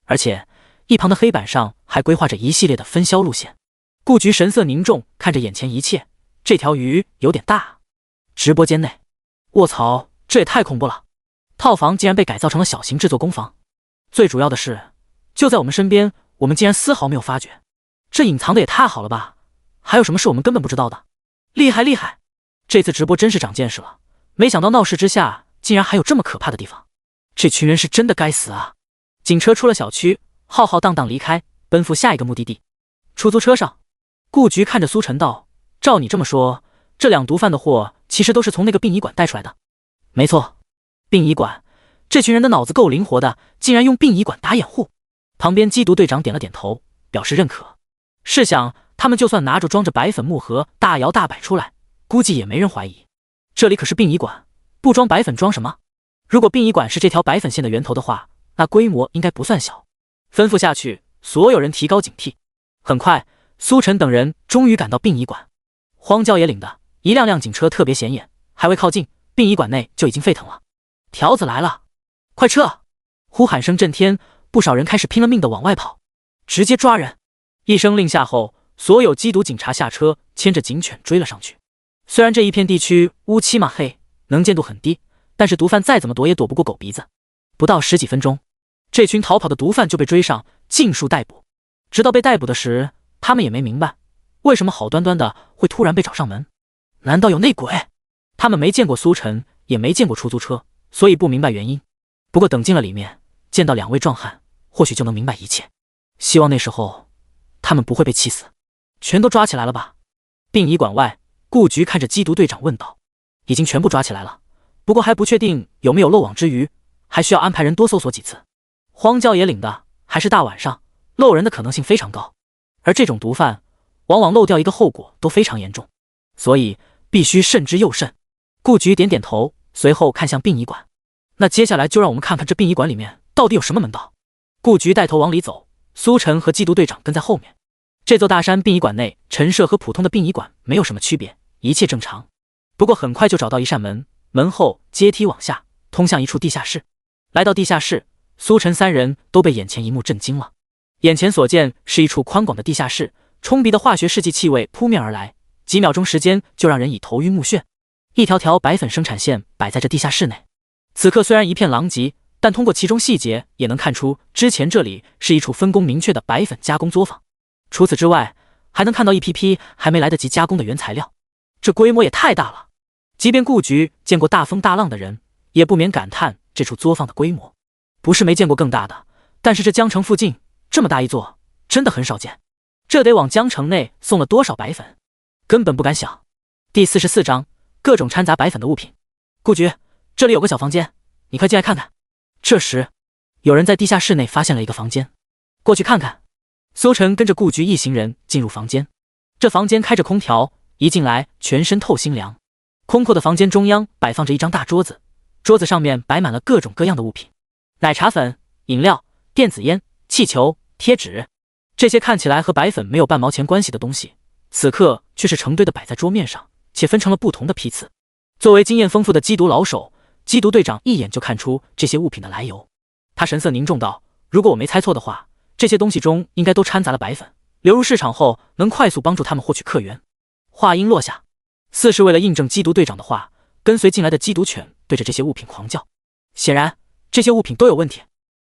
而且一旁的黑板上还规划着一系列的分销路线。顾局神色凝重，看着眼前一切，这条鱼有点大。直播间内，卧槽，这也太恐怖了！套房竟然被改造成了小型制作工坊，最主要的是，就在我们身边，我们竟然丝毫没有发觉，这隐藏的也太好了吧！还有什么是我们根本不知道的？厉害厉害！这次直播真是长见识了，没想到闹市之下竟然还有这么可怕的地方。这群人是真的该死啊！警车出了小区，浩浩荡荡离开，奔赴下一个目的地。出租车上，顾局看着苏晨道：照你这么说，这两毒贩的货其实都是从那个殡仪馆带出来的。没错，殡仪馆，这群人的脑子够灵活的，竟然用殡仪馆打掩护。旁边缉毒队长点了点头，表示认可。试想，他们就算拿着装着白粉木盒大摇大摆出来，估计也没人怀疑。这里可是殡仪馆，不装白粉装什么？如果殡仪馆是这条白粉线的源头的话，那规模应该不算小。吩咐下去，所有人提高警惕。很快，苏晨等人终于赶到殡仪馆。荒郊野岭的，一辆辆警车特别显眼，还未靠近，殡仪馆内就已经沸腾了。条子来了，快撤！呼喊声震天，不少人开始拼了命的往外跑，直接抓人。一声令下后，所有缉毒警察下车，牵着警犬追了上去。虽然这一片地区乌漆嘛黑，能见度很低，但是毒贩再怎么躲也躲不过狗鼻子。不到10几分钟，这群逃跑的毒贩就被追上，尽数逮捕。直到被逮捕的时，他们也没明白，为什么好端端的会突然被找上门？难道有内鬼？他们没见过苏晨，也没见过出租车，所以不明白原因。不过等进了里面，见到2位壮汉，或许就能明白一切。希望那时候他们不会被气死。全都抓起来了吧？殡仪馆外，顾局看着缉毒队长问道。已经全部抓起来了，不过还不确定有没有漏网之鱼，还需要安排人多搜索几次。荒郊野岭的，还是大晚上，漏人的可能性非常高。而这种毒贩往往漏掉一个后果都非常严重，所以必须慎之又慎。顾局点点头，随后看向殡仪馆。那接下来就让我们看看这殡仪馆里面到底有什么门道。顾局带头往里走，苏晨和缉毒队长跟在后面。这座大山殡仪馆内，陈设和普通的殡仪馆没有什么区别，一切正常。不过很快就找到一扇门，门后阶梯往下，通向一处地下室。来到地下室，苏晨3人都被眼前一幕震惊了。眼前所见是一处宽广的地下室，冲鼻的化学试剂气味扑面而来，几秒钟时间就让人已头晕目眩。一条条白粉生产线摆在这地下室内，此刻虽然一片狼藉，但通过其中细节也能看出，之前这里是一处分工明确的白粉加工作坊。除此之外，还能看到一批批还没来得及加工的原材料，这规模也太大了。即便顾局见过大风大浪的人，也不免感叹这处作坊的规模。不是没见过更大的，但是这江城附近这么大一座，真的很少见。这得往江城内送了多少白粉，根本不敢想。第44章，各种掺杂白粉的物品。顾局，这里有个小房间，你快进来看看。这时，有人在地下室内发现了一个房间，过去看看。苏晨跟着顾局一行人进入房间。这房间开着空调，一进来全身透心凉。空阔的房间中央摆放着一张大桌子，桌子上面摆满了各种各样的物品，奶茶粉、饮料、电子烟、气球、贴纸。这些看起来和白粉没有半毛钱关系的东西，此刻却是成堆的摆在桌面上，且分成了不同的批次。作为经验丰富的缉毒老手，缉毒队长一眼就看出这些物品的来由。他神色凝重道：如果我没猜错的话，这些东西中应该都掺杂了白粉，流入市场后能快速帮助他们获取客源。话音落下，似是为了印证缉毒队长的话，跟随进来的缉毒犬对着这些物品狂叫。显然这些物品都有问题。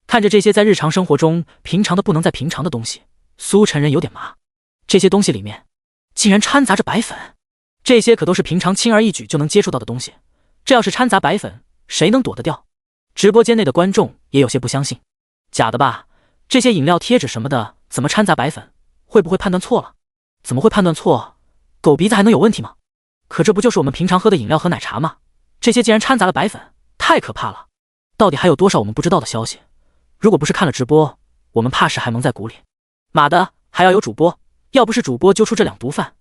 看着这些在日常生活中平常的不能再平常的东西，苏晨人有点麻。这些东西里面竟然掺杂着白粉，这些可都是平常轻而易举就能接触到的东西，这要是掺杂白粉，谁能躲得掉？直播间内的观众也有些不相信。假的吧？这些饮料贴纸什么的怎么掺杂白粉？会不会判断错了？怎么会判断错？狗鼻子还能有问题吗？可这不就是我们平常喝的饮料和奶茶吗？这些竟然掺杂了白粉，太可怕了。到底还有多少我们不知道的消息？如果不是看了直播，我们怕是还蒙在鼓里。妈的，还要有主播，要不是主播揪出这两毒贩，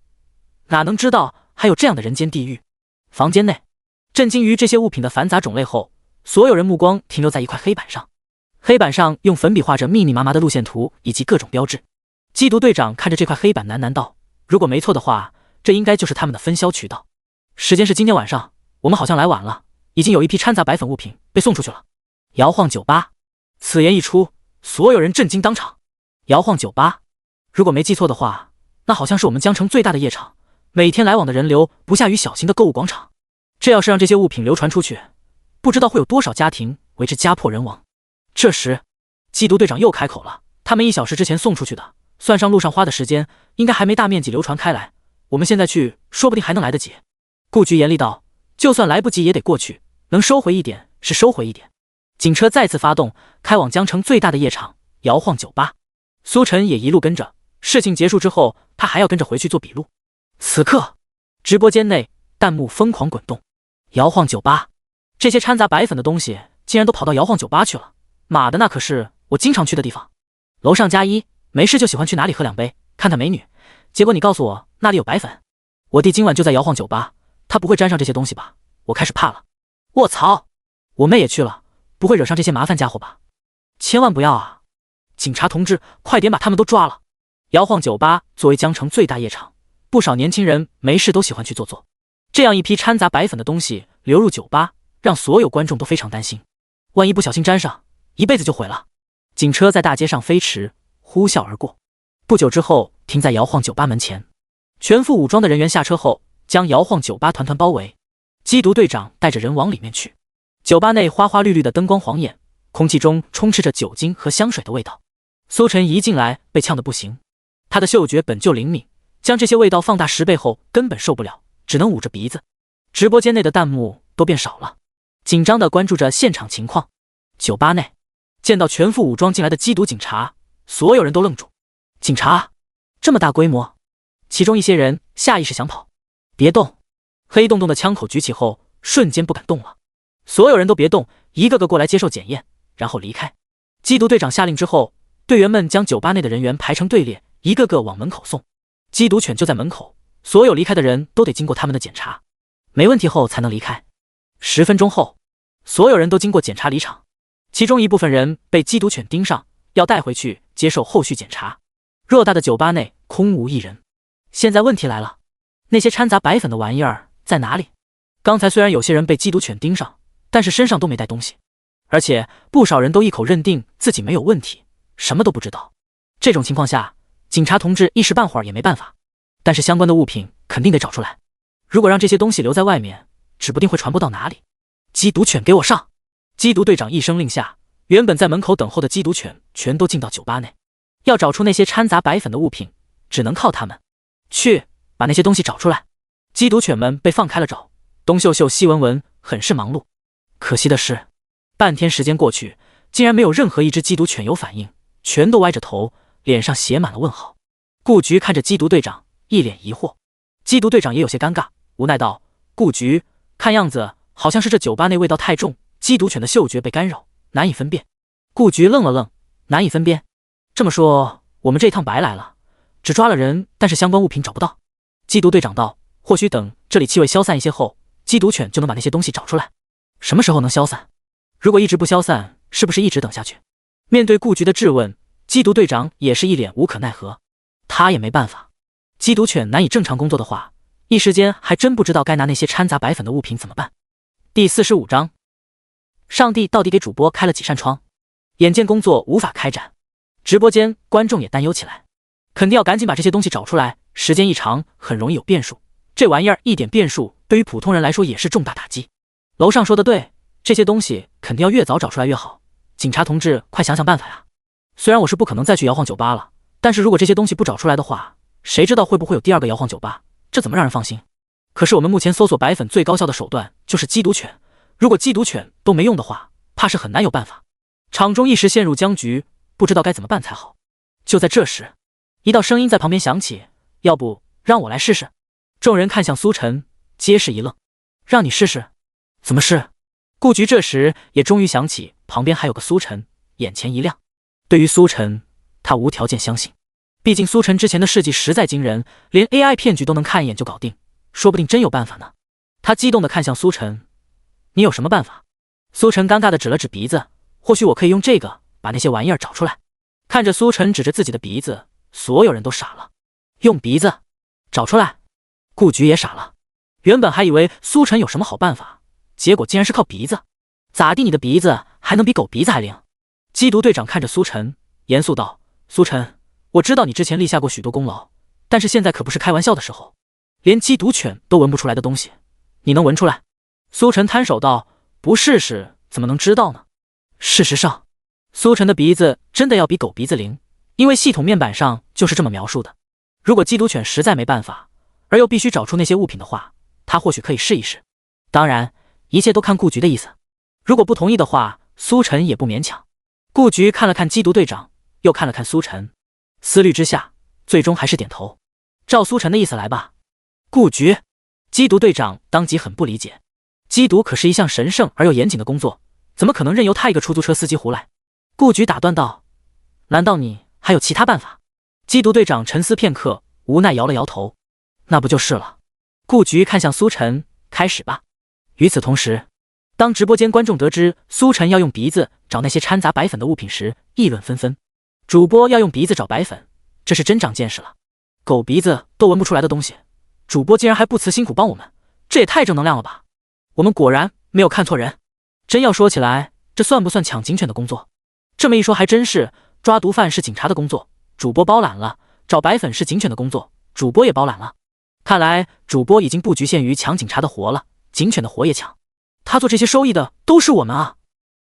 哪能知道还有这样的人间地狱？房间内，震惊于这些物品的繁杂种类后，所有人目光停留在一块黑板上。黑板上用粉笔画着密密麻麻的路线图以及各种标志。缉毒队长看着这块黑板喃喃道：如果没错的话，这应该就是他们的分销渠道。时间是今天晚上，我们好像来晚了，已经有一批掺杂白粉物品被送出去了。摇晃酒吧。此言一出，所有人震惊当场。摇晃酒吧，如果没记错的话，那好像是我们江城最大的夜场，每天来往的人流不下于小型的购物广场。这要是让这些物品流传出去，不知道会有多少家庭为之家破人亡。这时，缉毒队长又开口了：他们1小时之前送出去的，算上路上花的时间，应该还没大面积流传开来。我们现在去，说不定还能来得及。顾局严厉道：就算来不及也得过去，能收回一点是收回一点。警车再次发动，开往江城最大的夜场摇晃酒吧。苏晨也一路跟着，事情结束之后，他还要跟着回去做笔录。此刻，直播间内弹幕疯狂滚动。摇晃酒吧，这些掺杂白粉的东西竟然都跑到摇晃酒吧去了。妈的，那可是我经常去的地方。楼上加一，没事就喜欢去哪里喝2杯，看看美女。结果你告诉我那里有白粉，我弟今晚就在摇晃酒吧，他不会沾上这些东西吧？我开始怕了。卧槽，我妹也去了，不会惹上这些麻烦家伙吧？千万不要啊！警察同志，快点把他们都抓了！摇晃酒吧作为江城最大夜场，不少年轻人没事都喜欢去坐坐。这样一批掺杂白粉的东西流入酒吧，让所有观众都非常担心，万一不小心沾上，一辈子就毁了。警车在大街上飞驰，呼啸而过。不久之后，停在摇晃酒吧门前，全副武装的人员下车后，将摇晃酒吧团团包围。缉毒队长带着人往里面去。酒吧内花花绿绿的灯光晃眼，空气中充斥着酒精和香水的味道。苏晨一进来被呛得不行，他的嗅觉本就灵敏，将这些味道放大10倍后根本受不了，只能捂着鼻子。直播间内的弹幕都变少了，紧张地关注着现场情况。酒吧内见到全副武装进来的缉毒警察，所有人都愣住。警察这么大规模，其中一些人下意识想跑。别动！黑洞洞的枪口举起后，瞬间不敢动了。所有人都别动，一个个过来接受检验，然后离开。缉毒队长下令之后，队员们将酒吧内的人员排成队列，一个个往门口送。缉毒犬就在门口，所有离开的人都得经过他们的检查，没问题后才能离开。10分钟后，所有人都经过检查离场，其中一部分人被缉毒犬盯上，要带回去接受后续检查。偌大的酒吧内空无一人。现在问题来了，那些掺杂白粉的玩意儿在哪里？刚才虽然有些人被缉毒犬盯上，但是身上都没带东西，而且不少人都一口认定自己没有问题，什么都不知道。这种情况下，警察同志一时半会儿也没办法，但是相关的物品肯定得找出来。如果让这些东西留在外面，指不定会传播到哪里。缉毒犬给我上！缉毒队长一声令下，原本在门口等候的缉毒犬全都进到酒吧内，要找出那些掺杂白粉的物品，只能靠他们。去，把那些东西找出来。缉毒犬们被放开了找，东秀秀、西文文很是忙碌。可惜的是，半天时间过去，竟然没有任何一只缉毒犬有反应，全都歪着头，脸上写满了问号。顾局看着缉毒队长，一脸疑惑。缉毒队长也有些尴尬，无奈道：“顾局，看样子好像是这酒吧内味道太重，缉毒犬的嗅觉被干扰，难以分辨。”顾局愣了愣，难以分辨。这么说，我们这一趟白来了，只抓了人，但是相关物品找不到。缉毒队长道：“或许等这里气味消散一些后，缉毒犬就能把那些东西找出来。什么时候能消散？如果一直不消散，是不是一直等下去？”面对顾局的质问，缉毒队长也是一脸无可奈何。他也没办法，缉毒犬难以正常工作的话，一时间还真不知道该拿那些掺杂白粉的物品怎么办。第45章，上帝到底给主播开了几扇窗？眼见工作无法开展，直播间观众也担忧起来，肯定要赶紧把这些东西找出来，时间一长很容易有变数。这玩意儿一点变数对于普通人来说也是重大打击。楼上说的对，这些东西肯定要越早找出来越好。警察同志，快想想办法呀！虽然我是不可能再去摇晃酒吧了，但是如果这些东西不找出来的话，谁知道会不会有第二个摇晃酒吧？这怎么让人放心？可是我们目前搜索白粉最高效的手段就是缉毒犬，如果缉毒犬都没用的话，怕是很难有办法。场中一时陷入僵局，不知道该怎么办才好。就在这时，一道声音在旁边响起：“要不让我来试试？”众人看向苏晨，皆是一愣：“让你试试？怎么试？”顾局这时也终于想起旁边还有个苏晨，眼前一亮。对于苏晨，他无条件相信，毕竟苏晨之前的事迹实在惊人，连 AI 骗局都能看一眼就搞定，说不定真有办法呢。他激动地看向苏晨：“你有什么办法？”苏晨尴尬地指了指鼻子：“或许我可以用这个把那些玩意儿找出来。”看着苏晨指着自己的鼻子，所有人都傻了。用鼻子找出来？顾局也傻了，原本还以为苏晨有什么好办法，结果竟然是靠鼻子。咋地，你的鼻子还能比狗鼻子还灵？缉毒队长看着苏晨，严肃道：“苏晨，我知道你之前立下过许多功劳，但是现在可不是开玩笑的时候。连缉毒犬都闻不出来的东西，你能闻出来？”苏晨摊手道：“不试试怎么能知道呢？”事实上，苏晨的鼻子真的要比狗鼻子灵，因为系统面板上就是这么描述的。如果缉毒犬实在没办法，而又必须找出那些物品的话，他或许可以试一试。当然，一切都看顾局的意思。如果不同意的话，苏晨也不勉强。顾局看了看缉毒队长，又看了看苏晨，思虑之下，最终还是点头，照苏晨的意思来吧。顾局，缉毒队长当即很不理解，缉毒可是一项神圣而又严谨的工作，怎么可能任由他一个出租车司机胡来？顾局打断道：“难道你还有其他办法？”缉毒队长沉思片刻，无奈摇了摇头：“那不就是了。”顾局看向苏晨：“开始吧。”与此同时，当直播间观众得知苏晨要用鼻子找那些掺杂白粉的物品时，议论纷纷。主播要用鼻子找白粉，这是真长见识了。狗鼻子都闻不出来的东西，主播竟然还不辞辛苦帮我们，这也太正能量了吧！我们果然没有看错人。真要说起来，这算不算抢警犬的工作？这么一说还真是，抓毒贩是警察的工作，主播包揽了；找白粉是警犬的工作，主播也包揽了。看来主播已经不局限于抢警察的活了，警犬的活也抢。他做这些收益的都是我们啊！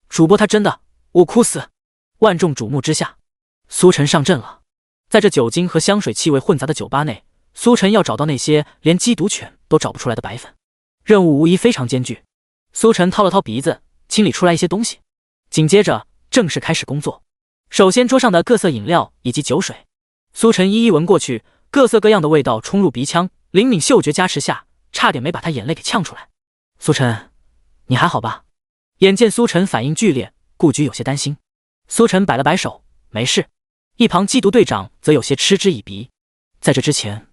主播他真的，我哭死！万众瞩目之下，苏晨上阵了。在这酒精和香水气味混杂的酒吧内，苏晨要找到那些连缉毒犬都找不出来的白粉，任务无疑非常艰巨。苏晨掏了掏鼻子，清理出来一些东西，紧接着正式开始工作。首先桌上的各色饮料以及酒水，苏晨一一闻过去，各色各样的味道冲入鼻腔，灵敏嗅觉加持下，差点没把他眼泪给呛出来。苏晨，你还好吧？眼见苏晨反应剧烈，顾局有些担心。苏晨摆了摆手，没事。一旁缉毒队长则有些嗤之以鼻。在这之前，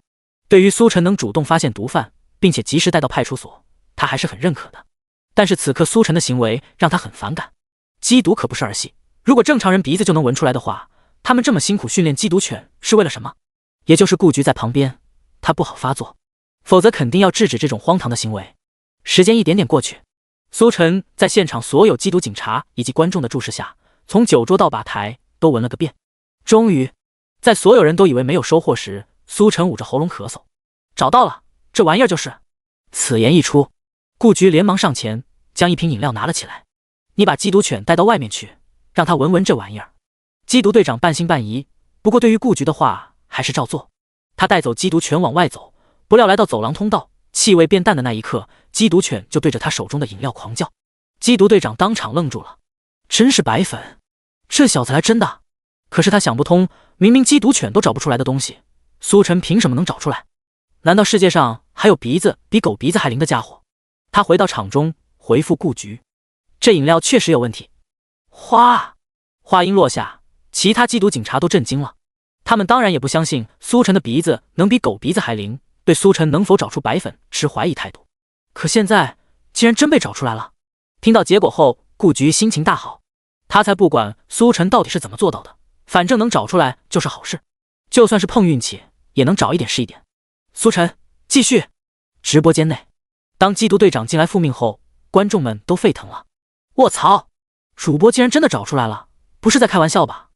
对于苏晨能主动发现毒贩，并且及时带到派出所，他还是很认可的。但是此刻苏晨的行为让他很反感。缉毒可不是儿戏，如果正常人鼻子就能闻出来的话，他们这么辛苦训练缉毒犬是为了什么？也就是顾局在旁边，他不好发作，否则肯定要制止这种荒唐的行为。时间一点点过去，苏晨在现场所有缉毒警察以及观众的注视下，从酒桌到吧台都闻了个遍。终于，在所有人都以为没有收获时，苏晨捂着喉咙咳嗽：“找到了，这玩意儿就是。”此言一出，顾局连忙上前将一瓶饮料拿了起来：“你把缉毒犬带到外面去，让他闻闻这玩意儿。”缉毒队长半信半疑，不过对于顾局的话还是照做。他带走缉毒犬往外走，不料来到走廊通道，气味变淡的那一刻，缉毒犬就对着他手中的饮料狂叫。缉毒队长当场愣住了，真是白粉，这小子来真的。可是他想不通，明明缉毒犬都找不出来的东西，苏晨凭什么能找出来？难道世界上还有鼻子比狗鼻子还灵的家伙？他回到场中，回复顾局，这饮料确实有问题。话音落下，其他缉毒警察都震惊了，他们当然也不相信苏晨的鼻子能比狗鼻子还灵，对苏晨能否找出白粉持怀疑态度。可现在竟然真被找出来了。听到结果后，顾局心情大好，他才不管苏晨到底是怎么做到的，反正能找出来就是好事，就算是碰运气也能找一点是一点。苏晨，继续。直播间内，当缉毒队长进来复命后，观众们都沸腾了。卧槽，主播竟然真的找出来了，不是在开玩笑吧？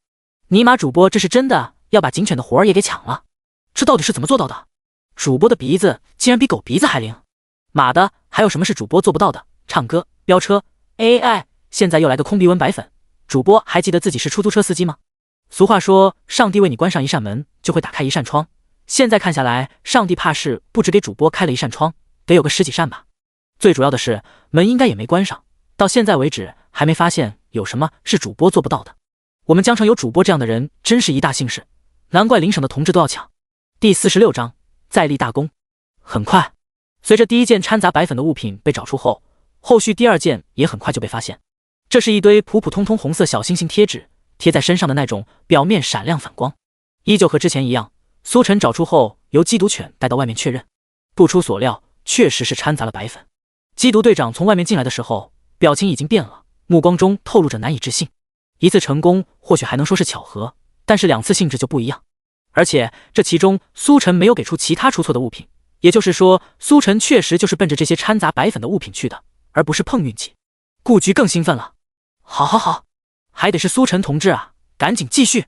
尼玛，主播这是真的要把警犬的活儿也给抢了，这到底是怎么做到的？主播的鼻子竟然比狗鼻子还灵，妈的，还有什么是主播做不到的？唱歌、飙车、AI， 现在又来个空鼻纹白粉，主播还记得自己是出租车司机吗？俗话说，上帝为你关上一扇门，就会打开一扇窗。现在看下来，上帝怕是不止给主播开了一扇窗，得有个10几扇吧。最主要的是，门应该也没关上，到现在为止还没发现有什么是主播做不到的。我们江城有主播这样的人，真是一大幸事，难怪邻省的同志都要抢。第46章，再立大功。很快，随着第一件掺杂白粉的物品被找出后，后续第二件也很快就被发现。这是一堆普普通通红色小星星贴纸，贴在身上的那种，表面闪亮反光。依旧和之前一样，苏晨找出后，由缉毒犬带到外面确认。不出所料，确实是掺杂了白粉。缉毒队长从外面进来的时候，表情已经变了，目光中透露着难以置信。一次成功或许还能说是巧合，但是2次性质就不一样。而且这其中苏晨没有给出其他出错的物品，也就是说，苏晨确实就是奔着这些掺杂白粉的物品去的，而不是碰运气。顾局更兴奋了，好，还得是苏晨同志啊，赶紧继续。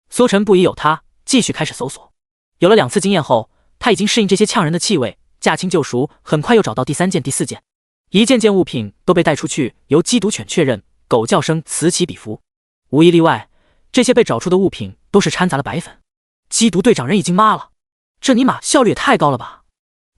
苏晨不疑有他，继续开始搜索。有了2次经验后，他已经适应这些呛人的气味，驾轻就熟，很快又找到第3件、第4件，一件件物品都被带出去，由缉毒犬确认，狗叫声此起彼伏。无一例外，这些被找出的物品都是掺杂了白粉。缉毒队长人已经妈了，这尼玛效率也太高了吧！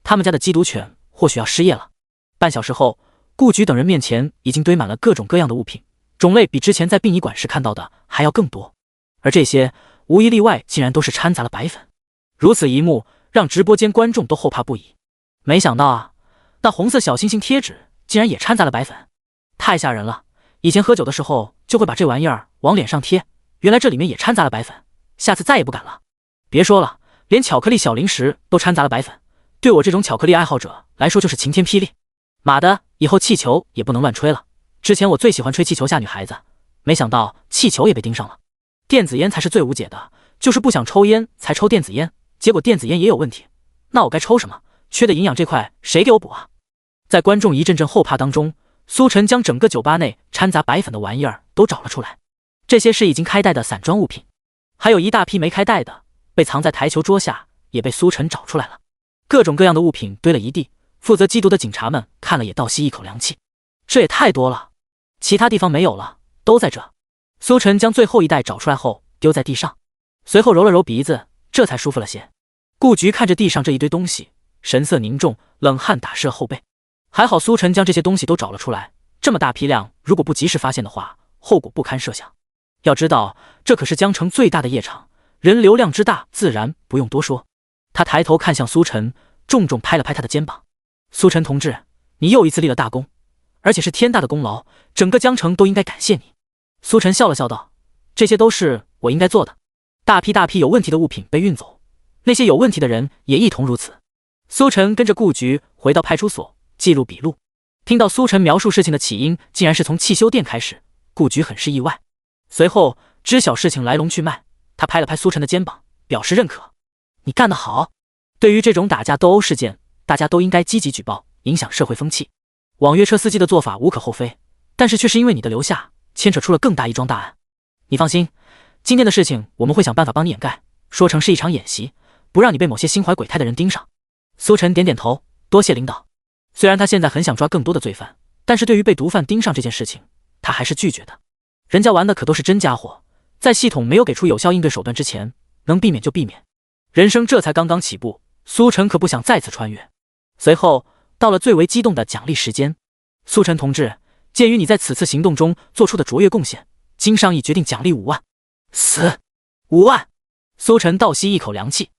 他们家的缉毒犬或许要失业了。半小时后，顾局等人面前已经堆满了各种各样的物品，种类比之前在殡仪馆时看到的还要更多，而这些无一例外竟然都是掺杂了白粉。如此一幕让直播间观众都后怕不已。没想到啊，那红色小星星贴纸竟然也掺杂了白粉，太吓人了！以前喝酒的时候就会把这玩意儿往脸上贴，原来这里面也掺杂了白粉，下次再也不敢了。别说了，连巧克力小零食都掺杂了白粉，对我这种巧克力爱好者来说就是晴天霹雳。妈的，以后气球也不能乱吹了。之前我最喜欢吹气球吓女孩子，没想到气球也被盯上了。电子烟才是最无解的，就是不想抽烟才抽电子烟，结果电子烟也有问题，那我该抽什么？缺的营养这块谁给我补啊？在观众一阵阵后怕当中，苏晨将整个酒吧内掺杂白粉的玩意儿都找了出来。这些是已经开袋的散装物品，还有一大批没开袋的，被藏在台球桌下，也被苏晨找出来了。各种各样的物品堆了一地，负责缉毒的警察们看了也倒吸一口凉气，这也太多了，其他地方没有了，都在这。苏晨将最后一袋找出来后丢在地上，随后揉了揉鼻子，这才舒服了些。顾局看着地上这一堆东西，神色凝重，冷汗打湿了后背。还好苏晨将这些东西都找了出来，这么大批量，如果不及时发现的话，后果不堪设想。要知道，这可是江城最大的夜场，人流量之大，自然不用多说。他抬头看向苏晨，重重拍了拍他的肩膀：“苏晨同志，你又一次立了大功，而且是天大的功劳，整个江城都应该感谢你。”苏晨笑了笑道：“这些都是我应该做的。大批有问题的物品被运走，那些有问题的人也一同如此。”苏晨跟着顾局回到派出所记录笔录，听到苏晨描述事情的起因竟然是从汽修店开始，顾局很是意外。随后知晓事情来龙去脉，他拍了拍苏晨的肩膀，表示认可：“你干得好！对于这种打架斗殴事件，大家都应该积极举报，影响社会风气。网约车司机的做法无可厚非，但是却是因为你的留下，牵扯出了更大一桩大案。你放心，今天的事情我们会想办法帮你掩盖，说成是一场演习，不让你被某些心怀鬼胎的人盯上。”苏晨点点头，多谢领导。虽然他现在很想抓更多的罪犯，但是对于被毒贩盯上这件事情，他还是拒绝的。人家玩的可都是真家伙，在系统没有给出有效应对手段之前，能避免就避免。人生这才刚刚起步，苏晨可不想再次穿越。随后到了最为激动的奖励时间，苏晨同志，鉴于你在此次行动中做出的卓越贡献，经上议决定奖励5万。死！5万！苏晨倒吸一口凉气，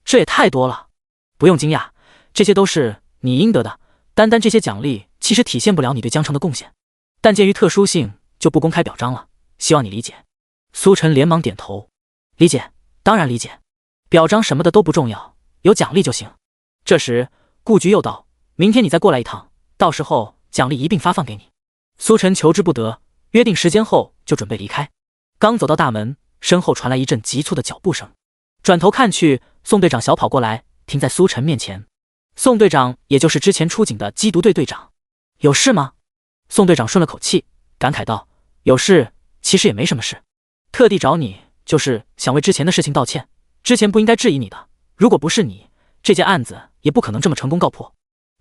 这也太多了。不用惊讶，这些都是你应得的。单单这些奖励其实体现不了你对江城的贡献，但鉴于特殊性，就不公开表彰了，希望你理解。苏晨连忙点头，理解，当然理解。表彰什么的都不重要，有奖励就行。这时顾局又道，明天你再过来一趟，到时候奖励一并发放给你。苏晨求之不得，约定时间后就准备离开。刚走到大门，身后传来一阵急促的脚步声，转头看去，宋队长小跑过来，停在苏晨面前。宋队长也就是之前出警的缉毒队队长。有事吗？宋队长顺了口气，感慨道，有事，其实也没什么事，特地找你就是想为之前的事情道歉，之前不应该质疑你的，如果不是你，这件案子也不可能这么成功告破。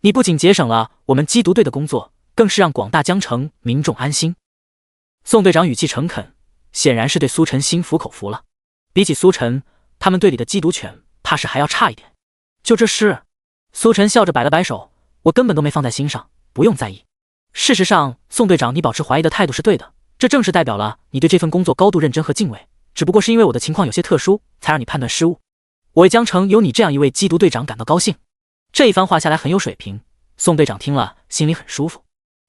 你不仅节省了我们缉毒队的工作，更是让广大江城民众安心。宋队长语气诚恳，显然是对苏晨心服口服了。比起苏晨，他们队里的缉毒犬怕是还要差一点。就这事，苏晨笑着摆了摆手，我根本都没放在心上，不用在意。事实上，宋队长，你保持怀疑的态度是对的，这正是代表了你对这份工作高度认真和敬畏，只不过是因为我的情况有些特殊，才让你判断失误。我为江城有你这样一位缉毒队长感到高兴。这一番话下来很有水平，宋队长听了心里很舒服，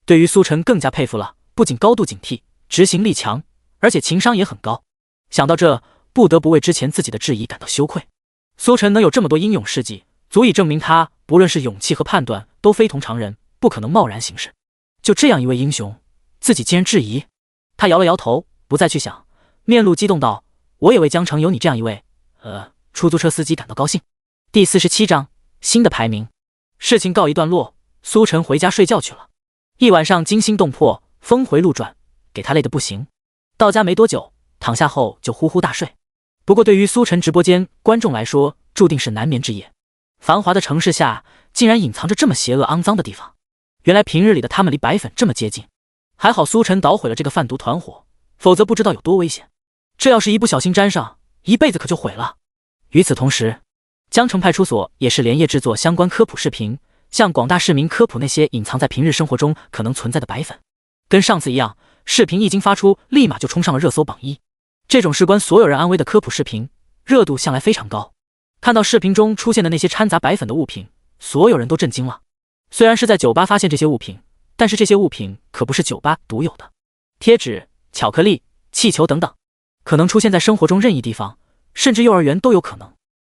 对于苏晨更加佩服了，不仅高度警惕，执行力强，而且情商也很高。想到这，不得不为之前自己的质疑感到羞愧。苏晨能有这么多英勇事迹，足以证明他不论是勇气和判断都非同常人，不可能贸然行事。就这样一位英雄，自己竟然质疑。他摇了摇头，不再去想，面露激动道，我也为江城有你这样一位出租车司机感到高兴。第47章新的排名。事情告一段落，苏晨回家睡觉去了。一晚上惊心动魄，峰回路转，给他累得不行。到家没多久，躺下后就呼呼大睡。不过对于苏晨直播间观众来说，注定是难眠之夜。繁华的城市下，竟然隐藏着这么邪恶肮脏的地方。原来平日里的他们离白粉这么接近。还好苏晨捣毁了这个贩毒团伙，否则不知道有多危险。这要是一不小心沾上，一辈子可就毁了。与此同时，江城派出所也是连夜制作相关科普视频，向广大市民科普那些隐藏在平日生活中可能存在的白粉。跟上次一样，视频一经发出，立马就冲上了热搜榜1。这种事关所有人安危的科普视频，热度向来非常高。看到视频中出现的那些掺杂白粉的物品，所有人都震惊了。虽然是在酒吧发现这些物品，但是这些物品可不是酒吧独有的，贴纸、巧克力、气球等等，可能出现在生活中任意地方，甚至幼儿园都有可能。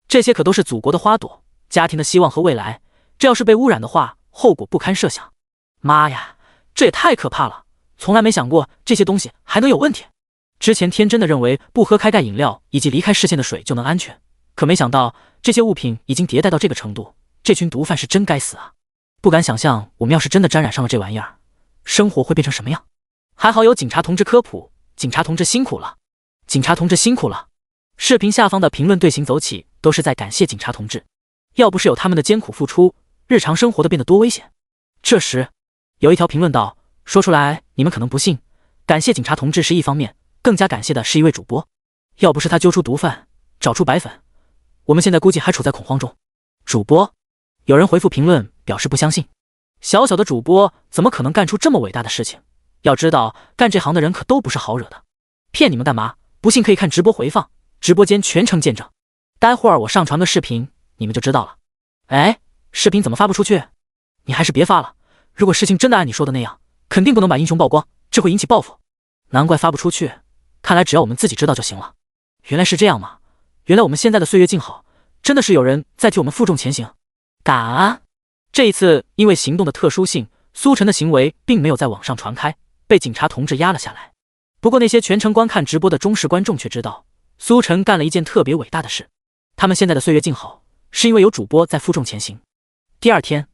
这些可都是祖国的花朵，家庭的希望和未来，这要是被污染的话，后果不堪设想。妈呀，这也太可怕了，从来没想过这些东西还能有问题。之前天真的认为不喝开盖饮料以及离开视线的水就能安全，可没想到这些物品已经迭代到这个程度，这群毒贩是真该死啊！不敢想象我们要是真的沾染上了这玩意儿，生活会变成什么样。还好有警察同志科普，警察同志辛苦了，警察同志辛苦了。视频下方的评论队形走起，都是在感谢警察同志，要不是有他们的艰苦付出，日常生活的变得多危险。这时有一条评论道，说出来你们可能不信，感谢警察同志是一方面，更加感谢的是一位主播，要不是他揪出毒贩，找出白粉，我们现在估计还处在恐慌中。主播？有人回复评论表示不相信，小小的主播怎么可能干出这么伟大的事情？要知道干这行的人可都不是好惹的。骗你们干嘛？不信可以看直播回放，直播间全程见证。待会儿我上传个视频，你们就知道了。哎，视频怎么发不出去？你还是别发了，如果事情真的按你说的那样，肯定不能把英雄曝光，这会引起报复。难怪发不出去，看来只要我们自己知道就行了。原来是这样吗？原来我们现在的岁月静好，真的是有人在替我们负重前行。感恩。这一次因为行动的特殊性，苏晨的行为并没有在网上传开，被警察同志压了下来。不过那些全程观看直播的忠实观众却知道，苏晨干了一件特别伟大的事。他们现在的岁月静好，是因为有主播在负重前行。第二天，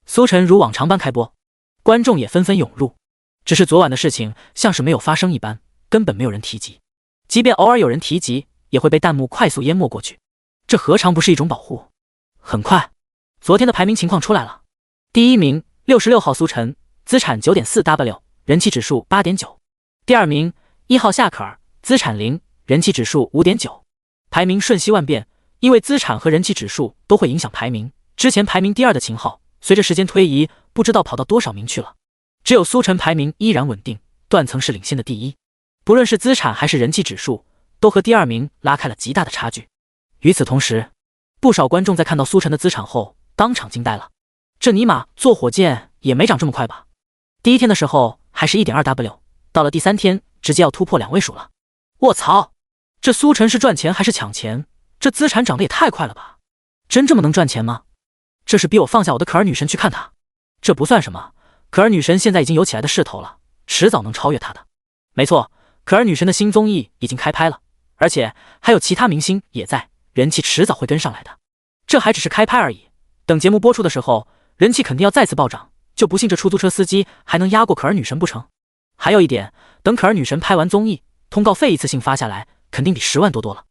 苏晨如往常般开播，观众也纷纷涌入。只是昨晚的事情像是没有发生一般，根本没有人提及，即便偶尔有人提及，也会被弹幕快速淹没过去。这何尝不是一种保护？很快，昨天的排名情况出来了。第一名66号苏晨，资产 9.4W， 人气指数 8.9。 第二名1号夏可儿，资产0，人气指数 5.9。 排名瞬息万变，因为资产和人气指数都会影响排名，之前排名第2的秦昊，随着时间推移，不知道跑到多少名去了。只有苏晨排名依然稳定，断层是领先的第1，不论是资产还是人气指数，都和第2名拉开了极大的差距。与此同时，不少观众在看到苏晨的资产后，当场惊呆了。这尼玛坐火箭也没涨这么快吧？第1天的时候还是 1.2W， 到了第3天直接要突破2位数了。卧槽，这苏晨是赚钱还是抢钱？这资产涨得也太快了吧？真这么能赚钱吗？这是逼我放下我的可儿女神去看他。这不算什么，可儿女神现在已经有起来的势头了，迟早能超越他的。没错，可儿女神的新综艺已经开拍了，而且还有其他明星也在，人气迟早会跟上来的。这还只是开拍而已，等节目播出的时候，人气肯定要再次暴涨，就不信这出租车司机还能压过可儿女神不成？还有一点，等可儿女神拍完综艺，通告费一次性发下来，肯定比10万多了。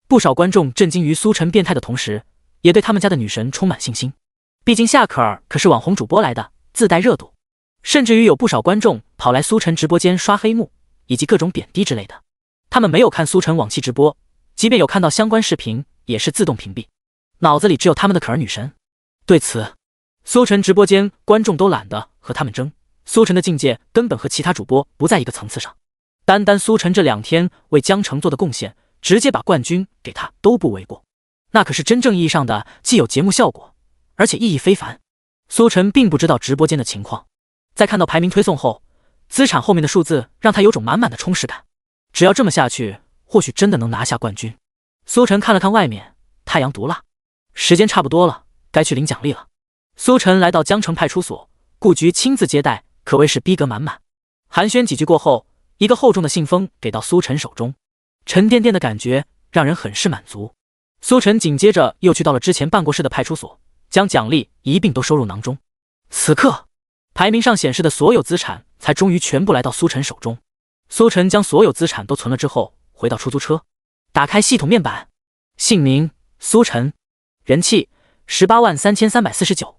不少观众震惊于苏晨变态的同时，也对他们家的女神充满信心。毕竟夏可儿可是网红主播来的，自带热度。甚至于有不少观众跑来苏晨直播间刷黑幕，以及各种贬低之类的。他们没有看苏晨往期直播，即便有看到相关视频，也是自动屏蔽，脑子里只有他们的可儿女神。对此，苏晨直播间观众都懒得和他们争，苏晨的境界根本和其他主播不在一个层次上。单单苏晨这2天为江城做的贡献，直接把冠军给他都不为过。那可是真正意义上的既有节目效果，而且意义非凡。苏晨并不知道直播间的情况，在看到排名推送后，资产后面的数字让他有种满满的充实感。只要这么下去，或许真的能拿下冠军。苏晨看了看外面，太阳毒辣，时间差不多了，该去领奖励了。苏晨来到江城派出所，顾局亲自接待，可谓是逼格满满。寒暄几句过后，一个厚重的信封给到苏晨手中，沉甸甸的感觉让人很是满足。苏晨紧接着又去到了之前办过事的派出所，将奖励一并都收入囊中。此刻，排名上显示的所有资产才终于全部来到苏晨手中。苏晨将所有资产都存了之后，回到出租车，打开系统面板，姓名苏晨，人气183349，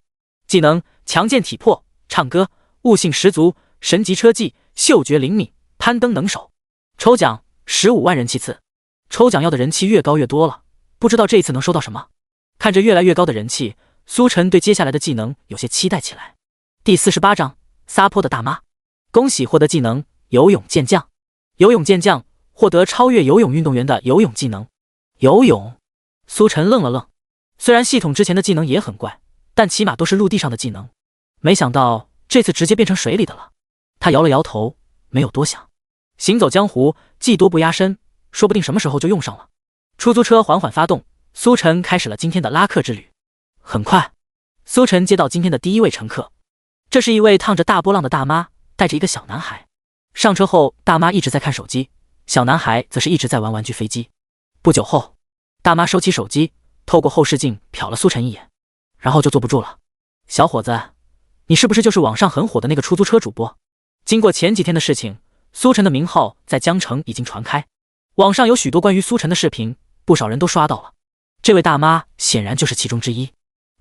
技能强健体魄，唱歌，悟性十足，神级车技，嗅觉灵敏，攀登能手。抽奖15万人气次，抽奖要的人气越高越多了，不知道这一次能收到什么。看着越来越高的人气，苏晨对接下来的技能有些期待起来。第48章撒泼的大妈，恭喜获得技能游泳健将。游泳健将获得超越游泳运动员的游泳技能。游泳，苏晨愣了愣，虽然系统之前的技能也很怪，但起码都是陆地上的技能，没想到这次直接变成水里的了。他摇了摇头，没有多想。行走江湖，技多不压身，说不定什么时候就用上了。出租车缓缓发动，苏晨开始了今天的拉客之旅。很快，苏晨接到今天的第1位乘客，这是一位烫着大波浪的大妈，带着一个小男孩。上车后，大妈一直在看手机，小男孩则是一直在玩玩具飞机。不久后，大妈收起手机，透过后视镜瞟了苏晨一眼，然后就坐不住了。小伙子，你是不是就是网上很火的那个出租车主播？经过前几天的事情，苏晨的名号在江城已经传开，网上有许多关于苏晨的视频，不少人都刷到了。这位大妈显然就是其中之一。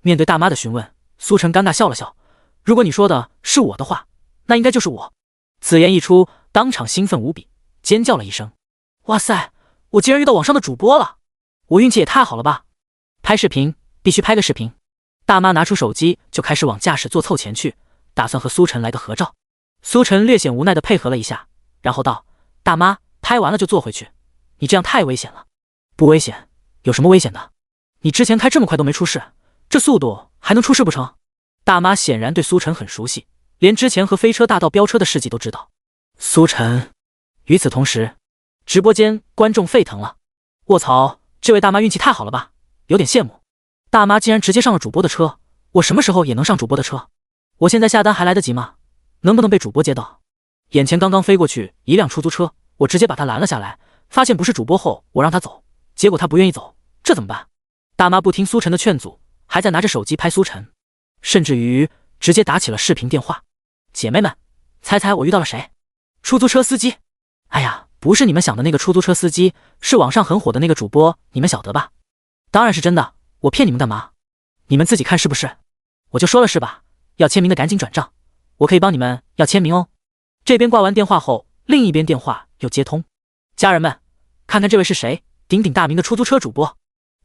面对大妈的询问，苏晨尴尬笑了笑，如果你说的是我的话，那应该就是我。此言一出，当场兴奋无比，尖叫了一声。哇塞，我竟然遇到网上的主播了，我运气也太好了吧。拍视频，必须拍个视频。大妈拿出手机就开始往驾驶座凑前去，打算和苏晨来个合照。苏晨略显无奈地配合了一下，然后道，大妈，拍完了就坐回去，你这样太危险了。不危险，有什么危险的？你之前开这么快都没出事，这速度还能出事不成？大妈显然对苏晨很熟悉，连之前和飞车大盗飙车的事迹都知道。苏晨。与此同时，直播间观众沸腾了。卧槽，这位大妈运气太好了吧，有点羡慕。大妈竟然直接上了主播的车，我什么时候也能上主播的车？我现在下单还来得及吗？能不能被主播接到？眼前刚刚飞过去一辆出租车，我直接把他拦了下来，发现不是主播后，我让他走，结果他不愿意走，这怎么办？大妈不听苏晨的劝阻，还在拿着手机拍苏晨，甚至于直接打起了视频电话。姐妹们，猜猜我遇到了谁？出租车司机。哎呀，不是你们想的那个出租车司机，是网上很火的那个主播，你们晓得吧？当然是真的，我骗你们干嘛？你们自己看是不是？我就说了是吧，要签名的赶紧转账，我可以帮你们要签名哦。这边挂完电话后，另一边电话又接通。家人们，看看这位是谁，鼎鼎大名的出租车主播。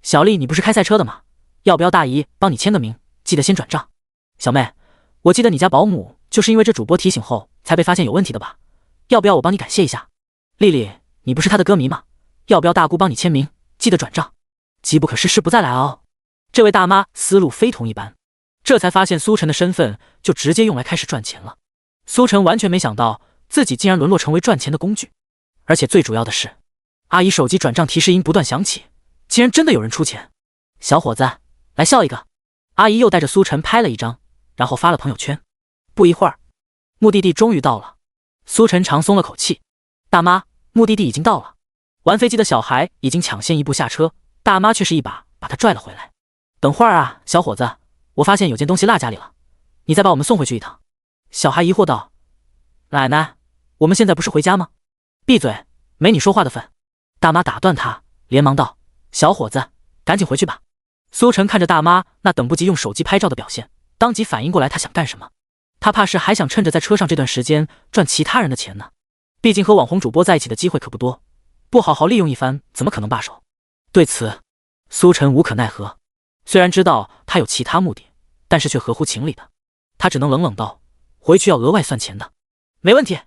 小丽，你不是开赛车的吗？要不要大姨帮你签个名？记得先转账。小妹，我记得你家保姆就是因为这主播提醒后才被发现有问题的吧？要不要我帮你感谢一下？丽丽，你不是他的歌迷吗？要不要大姑帮你签名？记得转账。机不可失，失不再来哦。这位大妈思路非同一般，这才发现苏晨的身份，就直接用来开始赚钱了。苏晨完全没想到自己竟然沦落成为赚钱的工具，而且最主要的是，阿姨手机转账提示音不断响起，竟然真的有人出钱。小伙子，来笑一个。阿姨又带着苏晨拍了一张，然后发了朋友圈。不一会儿，目的地终于到了，苏晨长松了口气。大妈，目的地已经到了。玩飞机的小孩已经抢先一步下车，大妈却是一把把他拽了回来。等会儿啊，小伙子，我发现有件东西落家里了，你再把我们送回去一趟。小孩疑惑道：奶奶，我们现在不是回家吗？闭嘴，没你说话的份。大妈打断他，连忙道：小伙子，赶紧回去吧。苏晨看着大妈那等不及用手机拍照的表现，当即反应过来他想干什么。他怕是还想趁着在车上这段时间赚其他人的钱呢，毕竟和网红主播在一起的机会可不多，不好好利用一番怎么可能罢手。对此，苏晨无可奈何，虽然知道他有其他目的，但是却合乎情理的，他只能冷冷道：回去要额外算钱的。没问题，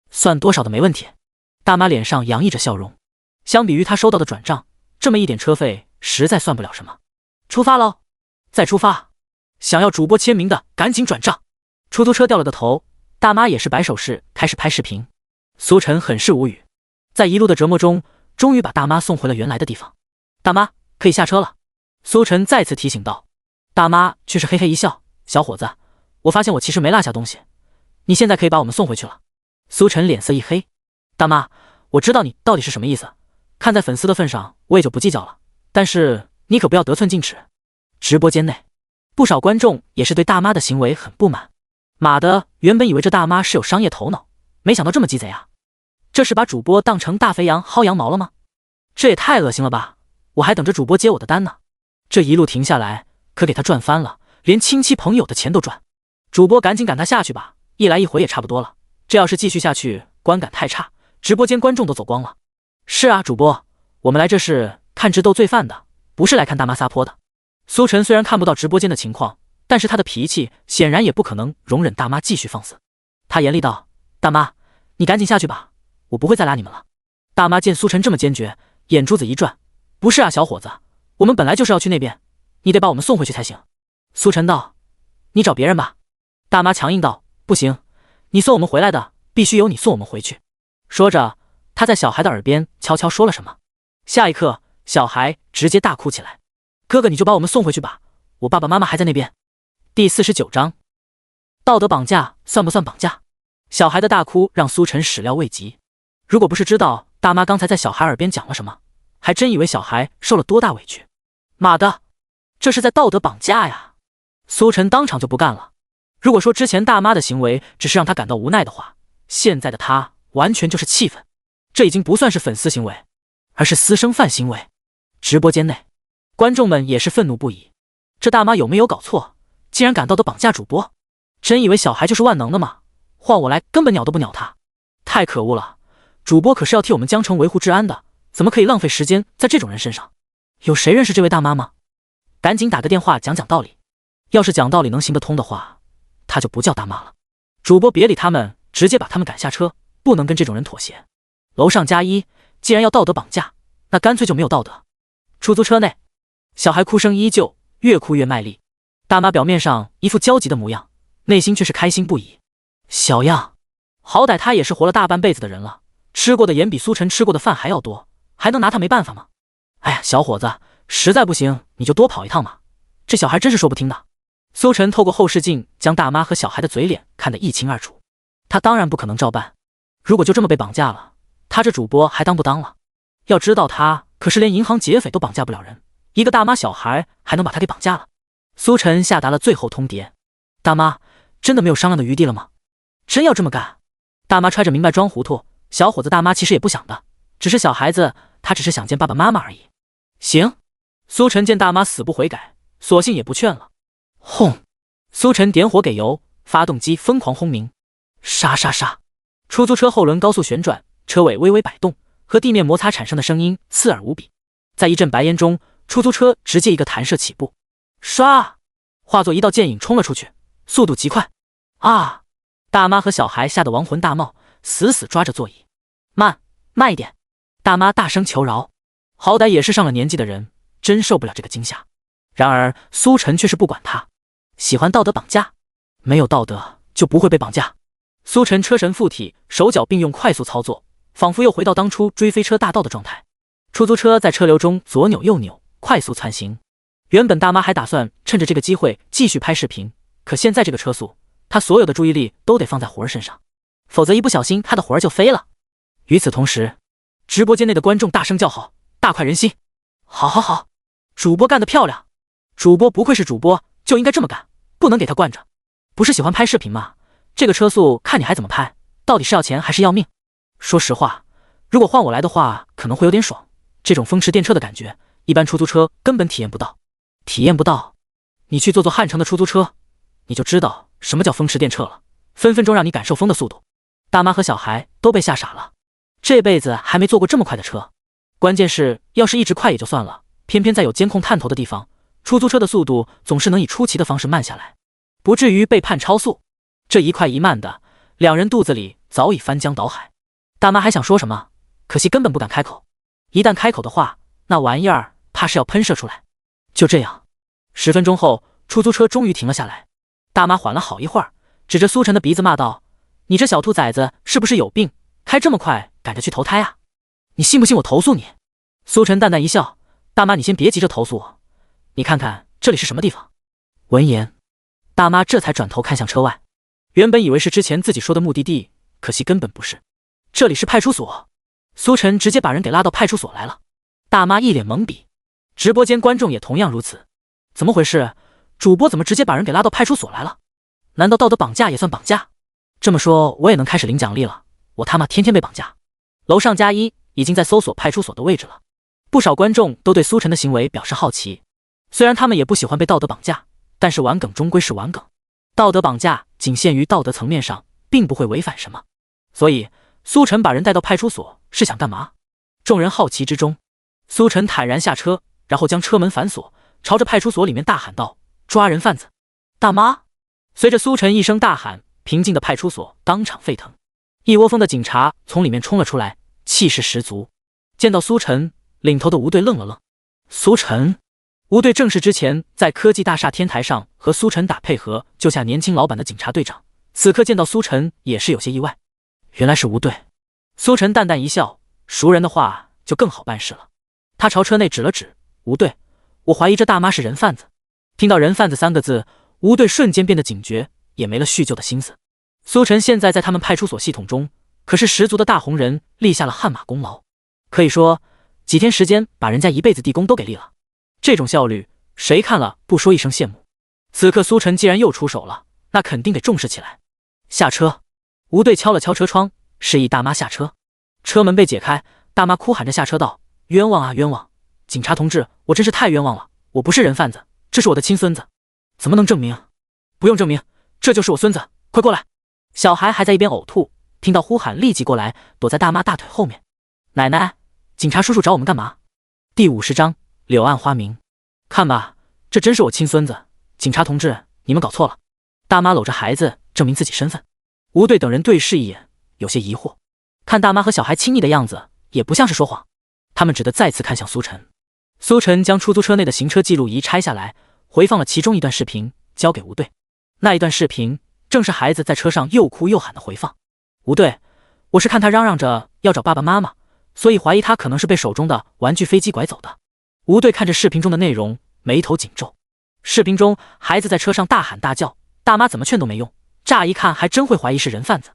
算多少的没问题。大妈脸上洋溢着笑容，相比于他收到的转账，这么一点车费实在算不了什么。出发喽！再出发！想要主播签名的赶紧转账。出租车掉了个头，大妈也是摆手势开始拍视频。苏晨很是无语，在一路的折磨中，终于把大妈送回了原来的地方。大妈，可以下车了。苏晨再次提醒道。大妈却是嘿嘿一笑：小伙子，我发现我其实没落下东西，你现在可以把我们送回去了。苏晨脸色一黑：大妈，我知道你到底是什么意思，看在粉丝的份上，我也就不计较了，但是你可不要得寸进尺。直播间内，不少观众也是对大妈的行为很不满。妈的，原本以为这大妈是有商业头脑，没想到这么鸡贼啊！这是把主播当成大肥羊薅羊毛了吗？这也太恶心了吧！我还等着主播接我的单呢，这一路停下来，可给他赚翻了，连亲戚朋友的钱都赚。主播赶紧赶他下去吧，一来一回也差不多了，这要是继续下去，观感太差，直播间观众都走光了。是啊，主播，我们来这是看智斗罪犯的，不是来看大妈撒泼的。苏晨虽然看不到直播间的情况，但是他的脾气显然也不可能容忍大妈继续放肆。他严厉道：大妈，你赶紧下去吧，我不会再拉你们了。大妈见苏晨这么坚决，眼珠子一转：不是啊，小伙子，我们本来就是要去那边，你得把我们送回去才行。苏晨道：你找别人吧。大妈强硬道：不行，你送我们回来的，必须由你送我们回去。说着，他在小孩的耳边悄悄说了什么。下一刻，小孩直接大哭起来：哥哥，你就把我们送回去吧，我爸爸妈妈还在那边。第49章，道德绑架算不算绑架？小孩的大哭让苏晨始料未及，如果不是知道大妈刚才在小孩耳边讲了什么，还真以为小孩受了多大委屈。妈的，这是在道德绑架呀！苏晨当场就不干了。如果说之前大妈的行为只是让他感到无奈的话，现在的他完全就是气愤。这已经不算是粉丝行为，而是私生饭行为。直播间内，观众们也是愤怒不已，这大妈有没有搞错？竟然敢道德绑架主播，真以为小孩就是万能的吗？换我来根本鸟都不鸟他，太可恶了！主播可是要替我们江城维护治安的，怎么可以浪费时间在这种人身上？有谁认识这位大妈吗？赶紧打个电话讲讲道理，要是讲道理能行得通的话，他就不叫大妈了。主播别理他们，直接把他们赶下车，不能跟这种人妥协。楼上加一，既然要道德绑架，那干脆就没有道德。出租车内，小孩哭声依旧，越哭越卖力。大妈表面上一副焦急的模样，内心却是开心不已。小样，好歹他也是活了大半辈子的人了，吃过的盐比苏晨吃过的饭还要多，还能拿他没办法吗？哎呀，小伙子，实在不行你就多跑一趟嘛，这小孩真是说不听的。苏晨透过后视镜将大妈和小孩的嘴脸看得一清二楚，他当然不可能照办。如果就这么被绑架了，他这主播还当不当了？要知道他可是连银行劫匪都绑架不了人，一个大妈小孩还能把他给绑架了？苏晨下达了最后通牒：大妈，真的没有商量的余地了吗？真要这么干？大妈揣着明白装糊涂，小伙子大妈其实也不想的，只是小孩子他只是想见爸爸妈妈而已。行。苏晨见大妈死不悔改，索性也不劝了。轰！苏晨点火给油，发动机疯狂轰鸣，沙沙沙，出租车后轮高速旋转，车尾微微摆动，和地面摩擦产生的声音刺耳无比。在一阵白烟中，出租车直接一个弹射起步，唰，化作一道剑影冲了出去，速度极快。啊！大妈和小孩吓得亡魂大冒，死死抓着座椅。慢一点！大妈大声求饶，好歹也是上了年纪的人，真受不了这个惊吓。然而苏晨却是不管他，喜欢道德绑架，没有道德就不会被绑架。苏晨车神附体，手脚并用，快速操作，仿佛又回到当初追飞车大盗的状态。出租车在车流中左扭右扭，快速窜行。原本大妈还打算趁着这个机会继续拍视频，可现在这个车速，她所有的注意力都得放在魂儿身上，否则一不小心她的魂儿就飞了。与此同时，直播间内的观众大声叫好，大快人心。好，主播干得漂亮！主播不愧是主播，就应该这么干，不能给他惯着。不是喜欢拍视频吗？这个车速看你还怎么拍，到底是要钱还是要命？说实话，如果换我来的话，可能会有点爽。这种风驰电掣的感觉，一般出租车根本体验不到。你去坐汉城的出租车，你就知道什么叫风驰电掣了，分分钟让你感受风的速度。大妈和小孩都被吓傻了，这辈子还没坐过这么快的车。关键是，要是一直快也就算了，偏偏在有监控探头的地方，出租车的速度总是能以出奇的方式慢下来，不至于被判超速。这一快一慢的，两人肚子里早已翻江倒海。大妈还想说什么，可惜根本不敢开口。一旦开口的话，那玩意儿怕是要喷射出来。就这样，10分钟后，出租车终于停了下来。大妈缓了好一会儿，指着苏晨的鼻子骂道：“你这小兔崽子是不是有病？开这么快，赶着去投胎啊？你信不信我投诉你？”苏晨淡淡一笑：“大妈，你先别急着投诉我，你看看这里是什么地方？”闻言，大妈这才转头看向车外。原本以为是之前自己说的目的地，可惜根本不是，这里是派出所。苏晨直接把人给拉到派出所来了。大妈一脸懵逼，直播间观众也同样如此。怎么回事？主播怎么直接把人给拉到派出所来了？难道道德绑架也算绑架？这么说我也能开始领奖励了，我他妈天天被绑架。楼上加1已经在搜索派出所的位置了。不少观众都对苏晨的行为表示好奇，虽然他们也不喜欢被道德绑架，但是玩梗终归是玩梗，道德绑架仅限于道德层面上，并不会违反什么。所以苏晨把人带到派出所是想干嘛？众人好奇之中，苏晨坦然下车，然后将车门反锁，朝着派出所里面大喊道：“抓人贩子！”大妈！随着苏晨一声大喊，平静的派出所当场沸腾，一窝蜂的警察从里面冲了出来，气势十足。见到苏晨，领头的吴队愣了愣。苏晨？吴队正是之前在科技大厦天台上和苏晨打配合救下年轻老板的警察队长，此刻见到苏晨也是有些意外。原来是吴队。苏晨淡淡一笑，熟人的话就更好办事了。他朝车内指了指：“吴队，我怀疑这大妈是人贩子。”听到人贩子3个字，吴队瞬间变得警觉，也没了叙旧的心思。苏晨现在在他们派出所系统中可是十足的大红人，立下了汗马功劳，可以说几天时间把人家一辈子地功都给立了。这种效率，谁看了不说一声羡慕？此刻苏晨既然又出手了，那肯定得重视起来。下车，吴队敲了敲车窗，示意大妈下车。车门被解开，大妈哭喊着下车道：“冤枉啊冤枉！警察同志，我真是太冤枉了，我不是人贩子，这是我的亲孙子。怎么能证明？不用证明，这就是我孙子，快过来！”小孩还在一边呕吐，听到呼喊立即过来，躲在大妈大腿后面。奶奶，警察叔叔找我们干嘛？第50章柳暗花明。看吧，这真是我亲孙子，警察同志，你们搞错了。大妈搂着孩子证明自己身份。吴队等人对视一眼，有些疑惑，看大妈和小孩亲昵的样子，也不像是说谎。他们只得再次看向苏晨。苏晨将出租车内的行车记录仪拆下来，回放了其中一段视频，交给吴队。那一段视频正是孩子在车上又哭又喊的回放。吴队，我是看他嚷嚷着要找爸爸妈妈，所以怀疑他可能是被手中的玩具飞机拐走的。吴队看着视频中的内容，眉头紧皱。视频中孩子在车上大喊大叫，大妈怎么劝都没用，乍一看还真会怀疑是人贩子。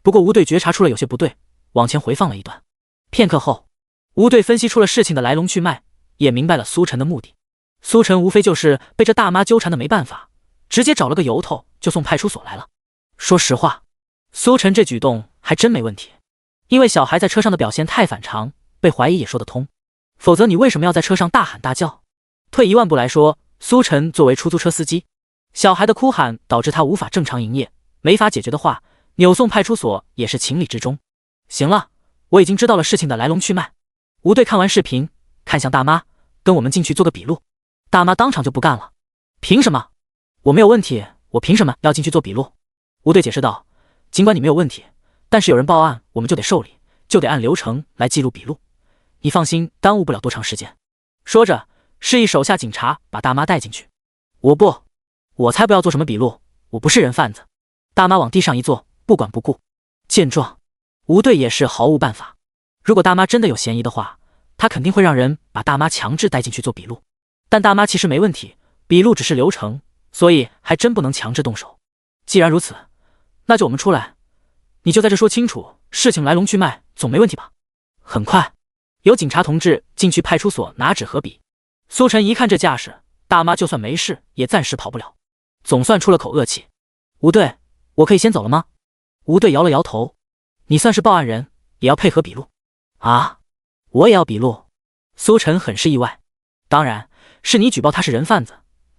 不过吴队觉察出了有些不对，往前回放了一段。片刻后，吴队分析出了事情的来龙去脉，也明白了苏晨的目的。苏晨无非就是被这大妈纠缠的没办法，直接找了个由头就送派出所来了。说实话，苏晨这举动还真没问题，因为小孩在车上的表现太反常，被怀疑也说得通。否则你为什么要在车上大喊大叫？退1万步来说，苏晨作为出租车司机，小孩的哭喊导致他无法正常营业，没法解决的话，扭送派出所也是情理之中。行了，我已经知道了事情的来龙去脉。吴队看完视频，看向大妈，跟我们进去做个笔录。大妈当场就不干了，凭什么？我没有问题，我凭什么要进去做笔录？吴队解释道，尽管你没有问题，但是有人报案，我们就得受理，就得按流程来记录笔录。你放心，耽误不了多长时间。说着，示意手下警察把大妈带进去。我才不要做什么笔录，我不是人贩子。大妈往地上一坐，不管不顾。见状，吴队也是毫无办法。如果大妈真的有嫌疑的话，他肯定会让人把大妈强制带进去做笔录。但大妈其实没问题，笔录只是流程，所以还真不能强制动手。既然如此，那就我们出来，你就在这说清楚事情来龙去脉，总没问题吧？很快，有警察同志进去派出所拿纸和笔。苏晨一看这架势，大妈就算没事，也暂时跑不了，总算出了口恶气。吴队，我可以先走了吗？吴队摇了摇头，你算是报案人，也要配合笔录。啊，我也要笔录？苏晨很是意外。当然，是你举报他是人贩子，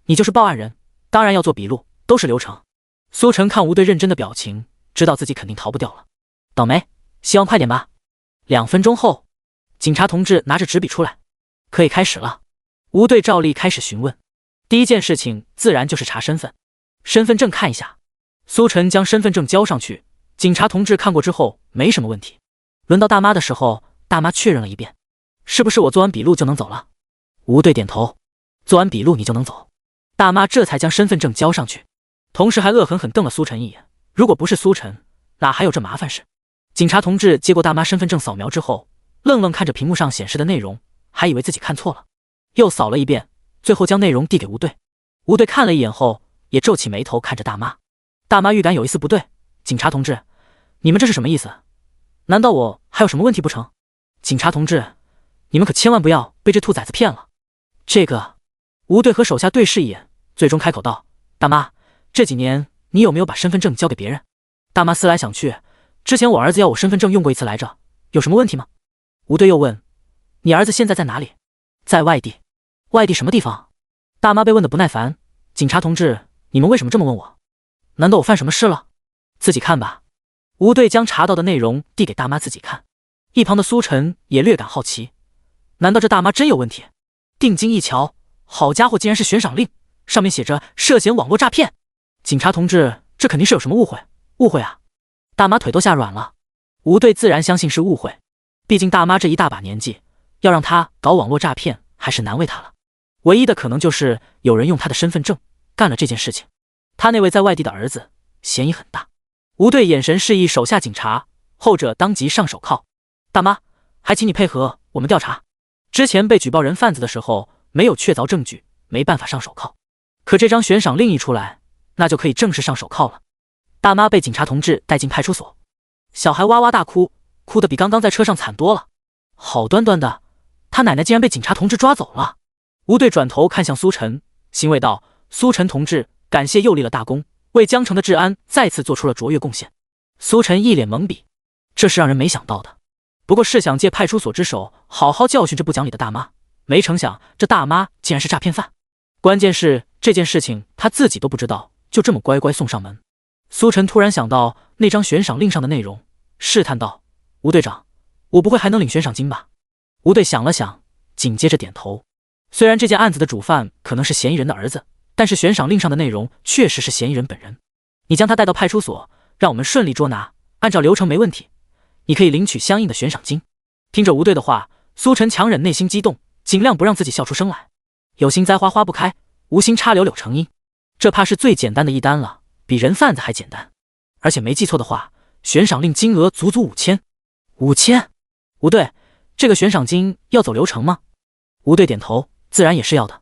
你就是报案人，当然要做笔录，都是流程。苏晨看吴队认真的表情，知道自己肯定逃不掉了。倒霉，希望快点吧。2分钟后，警察同志拿着纸笔出来，可以开始了。吴队照例开始询问，第一件事情自然就是查身份。身份证看一下。苏晨将身份证交上去，警察同志看过之后没什么问题。轮到大妈的时候，大妈确认了一遍，是不是我做完笔录就能走了？吴队点头，做完笔录你就能走。大妈这才将身份证交上去，同时还恶狠狠瞪了苏晨一眼。如果不是苏晨，哪还有这麻烦事？警察同志接过大妈身份证扫描之后，愣愣看着屏幕上显示的内容，还以为自己看错了，又扫了一遍，最后将内容递给吴队。吴队看了一眼后，也皱起眉头看着大妈。大妈预感有一丝不对，警察同志，你们这是什么意思？难道我还有什么问题不成？警察同志，你们可千万不要被这兔崽子骗了。这个，吴队和手下对视一眼，最终开口道，大妈，这几年你有没有把身份证交给别人？大妈思来想去，之前我儿子要我身份证用过一次来着，有什么问题吗？吴队又问，你儿子现在在哪里？在外地。外地什么地方？大妈被问得不耐烦，警察同志，你们为什么这么问我？难道我犯什么事了？自己看吧。吴队将查到的内容递给大妈自己看，一旁的苏晨也略感好奇，难道这大妈真有问题？定睛一瞧，好家伙，竟然是悬赏令，上面写着涉嫌网络诈骗。警察同志，这肯定是有什么误会啊！大妈腿都吓软了。吴队自然相信是误会，毕竟大妈这一大把年纪，要让她搞网络诈骗还是难为她了。唯一的可能就是有人用她的身份证干了这件事情，他那位在外地的儿子嫌疑很大。吴队眼神示意手下警察，后者当即上手铐。大妈，还请你配合我们调查。之前被举报人贩子的时候没有确凿证据，没办法上手铐，可这张悬赏令一出来，那就可以正式上手铐了。大妈被警察同志带进派出所，小孩哇哇大哭，哭得比刚刚在车上惨多了。好端端的，他奶奶竟然被警察同志抓走了。吴队转头看向苏晨，欣慰道，苏晨同志，感谢又立了大功，为江城的治安再次做出了卓越贡献。苏晨一脸懵逼，这是让人没想到的。不过是想借派出所之手好好教训这不讲理的大妈，没成想这大妈竟然是诈骗犯。关键是这件事情他自己都不知道，就这么乖乖送上门。苏晨突然想到那张悬赏令上的内容，试探道，吴队长，我不会还能领悬赏金吧？吴队想了想，紧接着点头。虽然这件案子的主犯可能是嫌疑人的儿子，但是悬赏令上的内容确实是嫌疑人本人。你将他带到派出所，让我们顺利捉拿，按照流程没问题，你可以领取相应的悬赏金。听着吴队的话，苏晨强忍内心激动，尽量不让自己笑出声来。有心栽花花不开，无心插柳柳成荫，这怕是最简单的一单了，比人贩子还简单。而且没记错的话，悬赏令金额足足5000。5000？吴队，这个悬赏金要走流程吗？吴队点头，自然也是要的，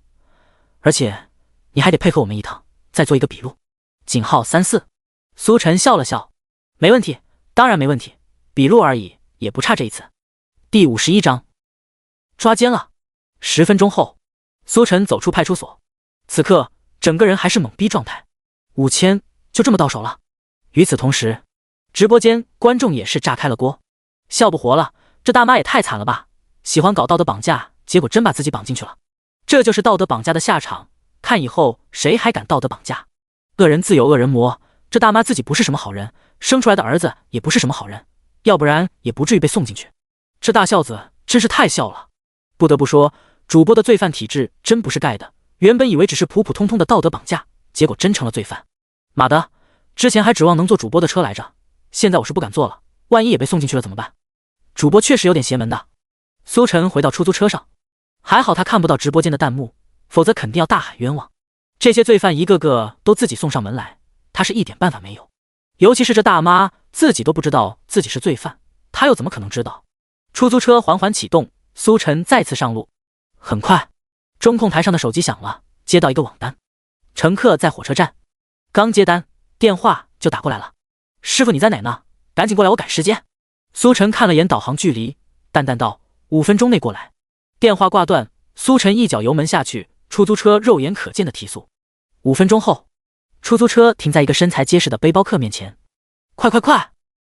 而且你还得配合我们一趟，再做一个笔录，井号34。苏晨笑了笑，没问题，当然没问题，笔录而已，也不差这一次。第51章，抓奸了。10分钟后，苏晨走出派出所，此刻整个人还是懵逼状态，5000就这么到手了。与此同时，直播间观众也是炸开了锅，笑不活了，这大妈也太惨了吧，喜欢搞道德绑架，结果真把自己绑进去了。这就是道德绑架的下场，看以后谁还敢道德绑架。恶人自有恶人磨，这大妈自己不是什么好人，生出来的儿子也不是什么好人，要不然也不至于被送进去。这大孝子真是太孝了。不得不说，主播的罪犯体质真不是盖的，原本以为只是普普通通的道德绑架，结果真成了罪犯。妈的，之前还指望能坐主播的车来着，现在我是不敢坐了，万一也被送进去了怎么办？主播确实有点邪门的。苏晨回到出租车上，还好他看不到直播间的弹幕，否则肯定要大喊冤枉。这些罪犯一个个都自己送上门来，他是一点办法没有。尤其是这大妈自己都不知道自己是罪犯，他又怎么可能知道？出租车缓缓启动，苏晨再次上路。很快，中控台上的手机响了，接到一个网单，乘客在火车站。刚接单，电话就打过来了。师傅你在哪呢？赶紧过来，我赶时间。苏晨看了眼导航距离，淡淡道：5分钟内过来。电话挂断，苏晨一脚油门下去，出租车肉眼可见的提速。5分钟后，出租车停在一个身材结实的背包客面前。快快快，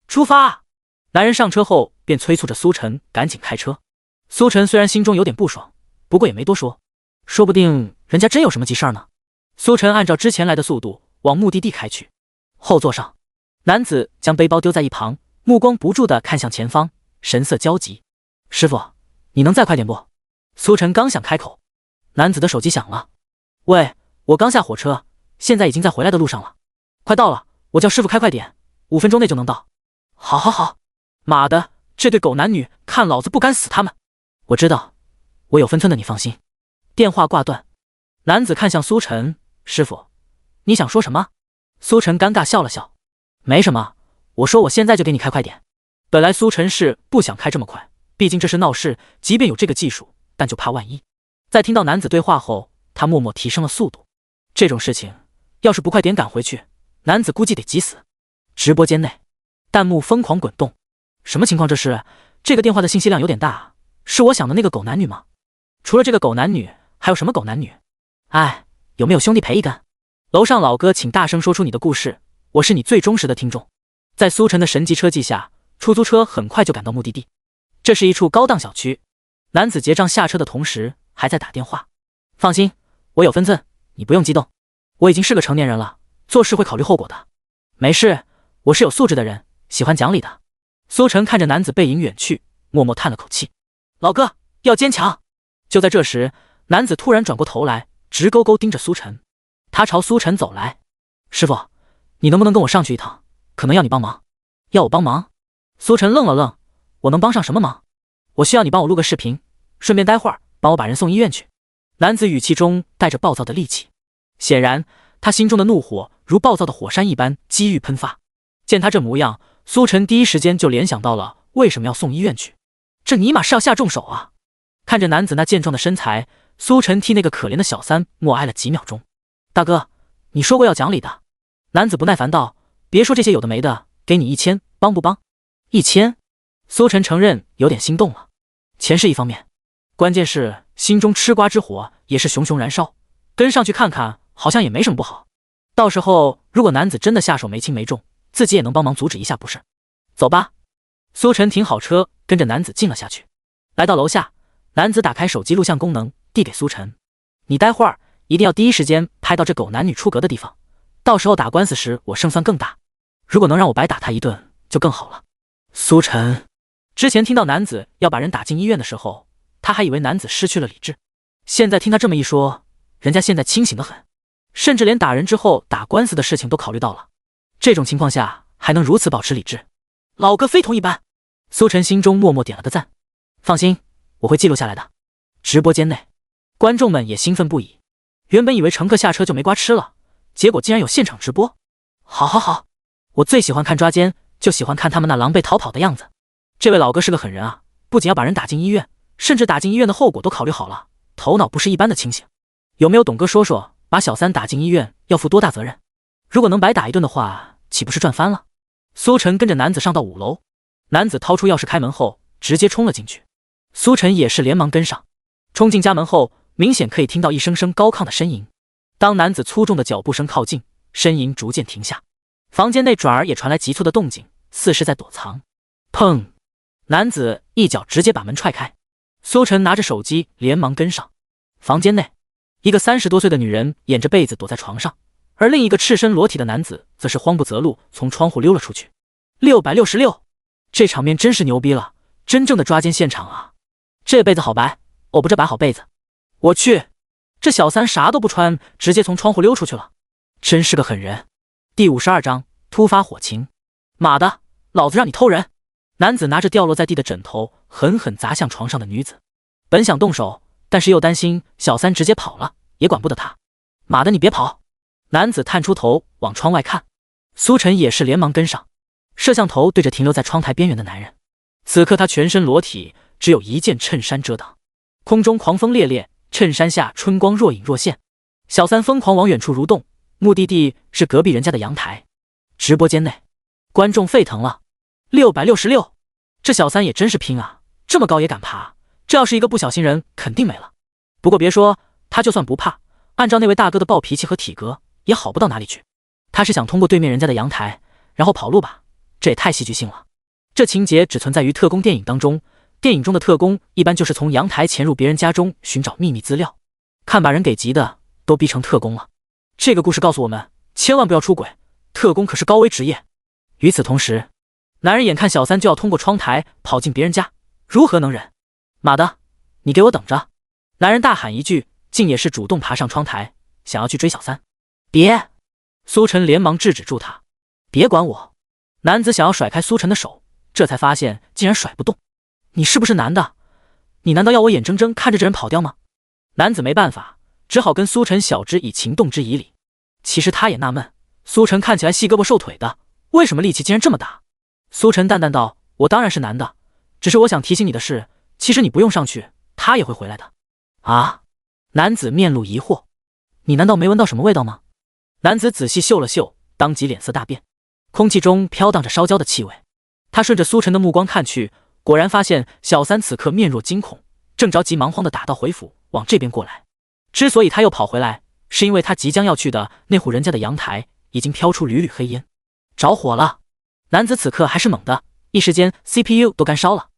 出发！男人上车后便催促着苏晨赶紧开车。苏晨虽然心中有点不爽，不过也没多说，说不定人家真有什么急事儿呢。苏晨按照之前来的速度往目的地开去。后座上，男子将背包丢在一旁，目光不住地看向前方，神色焦急。师傅，你能再快点不？苏晨刚想开口，男子的手机响了。喂，我刚下火车，现在已经在回来的路上了，快到了，我叫师傅开快点，5分钟内就能到。好好好，妈的，这对狗男女，看老子不敢死他们！我知道，我有分寸的，你放心。电话挂断，男子看向苏晨，师傅，你想说什么？苏晨尴尬笑了笑，没什么，我说我现在就给你开快点。本来苏晨是不想开这么快，毕竟这是闹事，即便有这个技术，但就怕万一。在听到男子对话后，他默默提升了速度。这种事情要是不快点赶回去，男子估计得急死。直播间内，弹幕疯狂滚动。什么情况这是？这个电话的信息量有点大，是我想的那个狗男女吗？除了这个狗男女，还有什么狗男女？哎，有没有兄弟陪一根？楼上老哥，请大声说出你的故事，我是你最忠实的听众。在苏晨的神级车技下，出租车很快就赶到目的地。这是一处高档小区。男子结账下车的同时还在打电话。放心，我有分寸，你不用激动，我已经是个成年人了，做事会考虑后果的。没事，我是有素质的人，喜欢讲理的。苏晨看着男子背影远去，默默叹了口气。老哥，要坚强。就在这时，男子突然转过头来，直勾勾盯着苏晨。他朝苏晨走来。师傅，你能不能跟我上去一趟？可能要你帮忙。要我帮忙？苏晨愣了愣，我能帮上什么忙？我需要你帮我录个视频，顺便待会儿帮我把人送医院去。男子语气中带着暴躁的戾气，显然他心中的怒火如暴躁的火山一般机遇喷发。见他这模样，苏晨第一时间就联想到了为什么要送医院去，这尼玛是要下重手啊！看着男子那健壮的身材，苏晨替那个可怜的小三默哀了几秒钟。大哥，你说过要讲理的。男子不耐烦道，别说这些有的没的，给你1000，帮不帮？1000？苏晨承认有点心动了。钱是一方面，关键是心中吃瓜之火也是熊熊燃烧，跟上去看看好像也没什么不好。到时候如果男子真的下手没轻没重，自己也能帮忙阻止一下不是？走吧。苏晨停好车，跟着男子进了下去。来到楼下，男子打开手机录像功能，递给苏晨。你待会儿一定要第一时间拍到这狗男女出格的地方，到时候打官司时我胜算更大。如果能让我白打他一顿就更好了。苏晨之前听到男子要把人打进医院的时候，他还以为男子失去了理智，现在听他这么一说，人家现在清醒得很，甚至连打人之后打官司的事情都考虑到了。这种情况下还能如此保持理智，老哥非同一般。苏晨心中默默点了个赞。放心，我会记录下来的。直播间内，观众们也兴奋不已。原本以为乘客下车就没瓜吃了，结果竟然有现场直播。好好好，我最喜欢看抓奸，就喜欢看他们那狼狈逃跑的样子。这位老哥是个狠人啊，不仅要把人打进医院，甚至打进医院的后果都考虑好了，头脑不是一般的清醒。有没有董哥说说，把小三打进医院要负多大责任？如果能白打一顿的话，岂不是赚翻了？苏晨跟着男子上到5楼，男子掏出钥匙开门后直接冲了进去，苏晨也是连忙跟上。冲进家门后，明显可以听到一声声高亢的呻吟。当男子粗重的脚步声靠近，呻吟逐渐停下，房间内转而也传来急促的动静，似是在躲藏。砰！男子一脚直接把门踹开。苏晨拿着手机连忙跟上。房间内，一个30多岁的女人掩着被子躲在床上，而另一个赤身裸体的男子则是慌不择路从窗户溜了出去。666，这场面真是牛逼了，真正的抓奸现场啊！这辈子好白，我不这摆好被子，我去，这小三啥都不穿，直接从窗户溜出去了，真是个狠人。第52章突发火情。妈的，老子让你偷人！男子拿着掉落在地的枕头，狠狠砸向床上的女子。本想动手，但是又担心小三直接跑了，也管不得他。妈的，你别跑！男子探出头往窗外看，苏晨也是连忙跟上，摄像头对着停留在窗台边缘的男人。此刻他全身裸体，只有一件衬衫遮挡，空中狂风烈烈，衬衫下春光若隐若现。小三疯狂往远处蠕动，目的地是隔壁人家的阳台。直播间内，观众沸腾了。666，这小三也真是拼啊，这么高也敢爬，这要是一个不小心人肯定没了。不过别说，他就算不怕，按照那位大哥的暴脾气和体格，也好不到哪里去。他是想通过对面人家的阳台，然后跑路吧？这也太戏剧性了。这情节只存在于特工电影当中，电影中的特工一般就是从阳台潜入别人家中寻找秘密资料，看把人给急的都逼成特工了。这个故事告诉我们，千万不要出轨，特工可是高危职业。与此同时，男人眼看小三就要通过窗台跑进别人家，如何能忍？妈的，你给我等着！男人大喊一句，竟也是主动爬上窗台，想要去追小三。别！苏晨连忙制止住他，别管我！男子想要甩开苏晨的手，这才发现竟然甩不动。你是不是男的？你难道要我眼睁睁看着这人跑掉吗？男子没办法，只好跟苏晨晓之以情动之以理。其实他也纳闷，苏晨看起来细胳膊瘦腿的，为什么力气竟然这么大？苏晨淡淡道，我当然是男的，只是我想提醒你的是，其实你不用上去，他也会回来的。啊？男子面露疑惑，你难道没闻到什么味道吗？男子仔细嗅了嗅，当即脸色大变，空气中飘荡着烧焦的气味。他顺着苏晨的目光看去，果然发现小三此刻面若惊恐，正着急忙慌地打道回府往这边过来。之所以他又跑回来，是因为他即将要去的那户人家的阳台已经飘出缕缕黑烟，着火了。男子此刻还是猛的，一时间 CPU 都干烧了。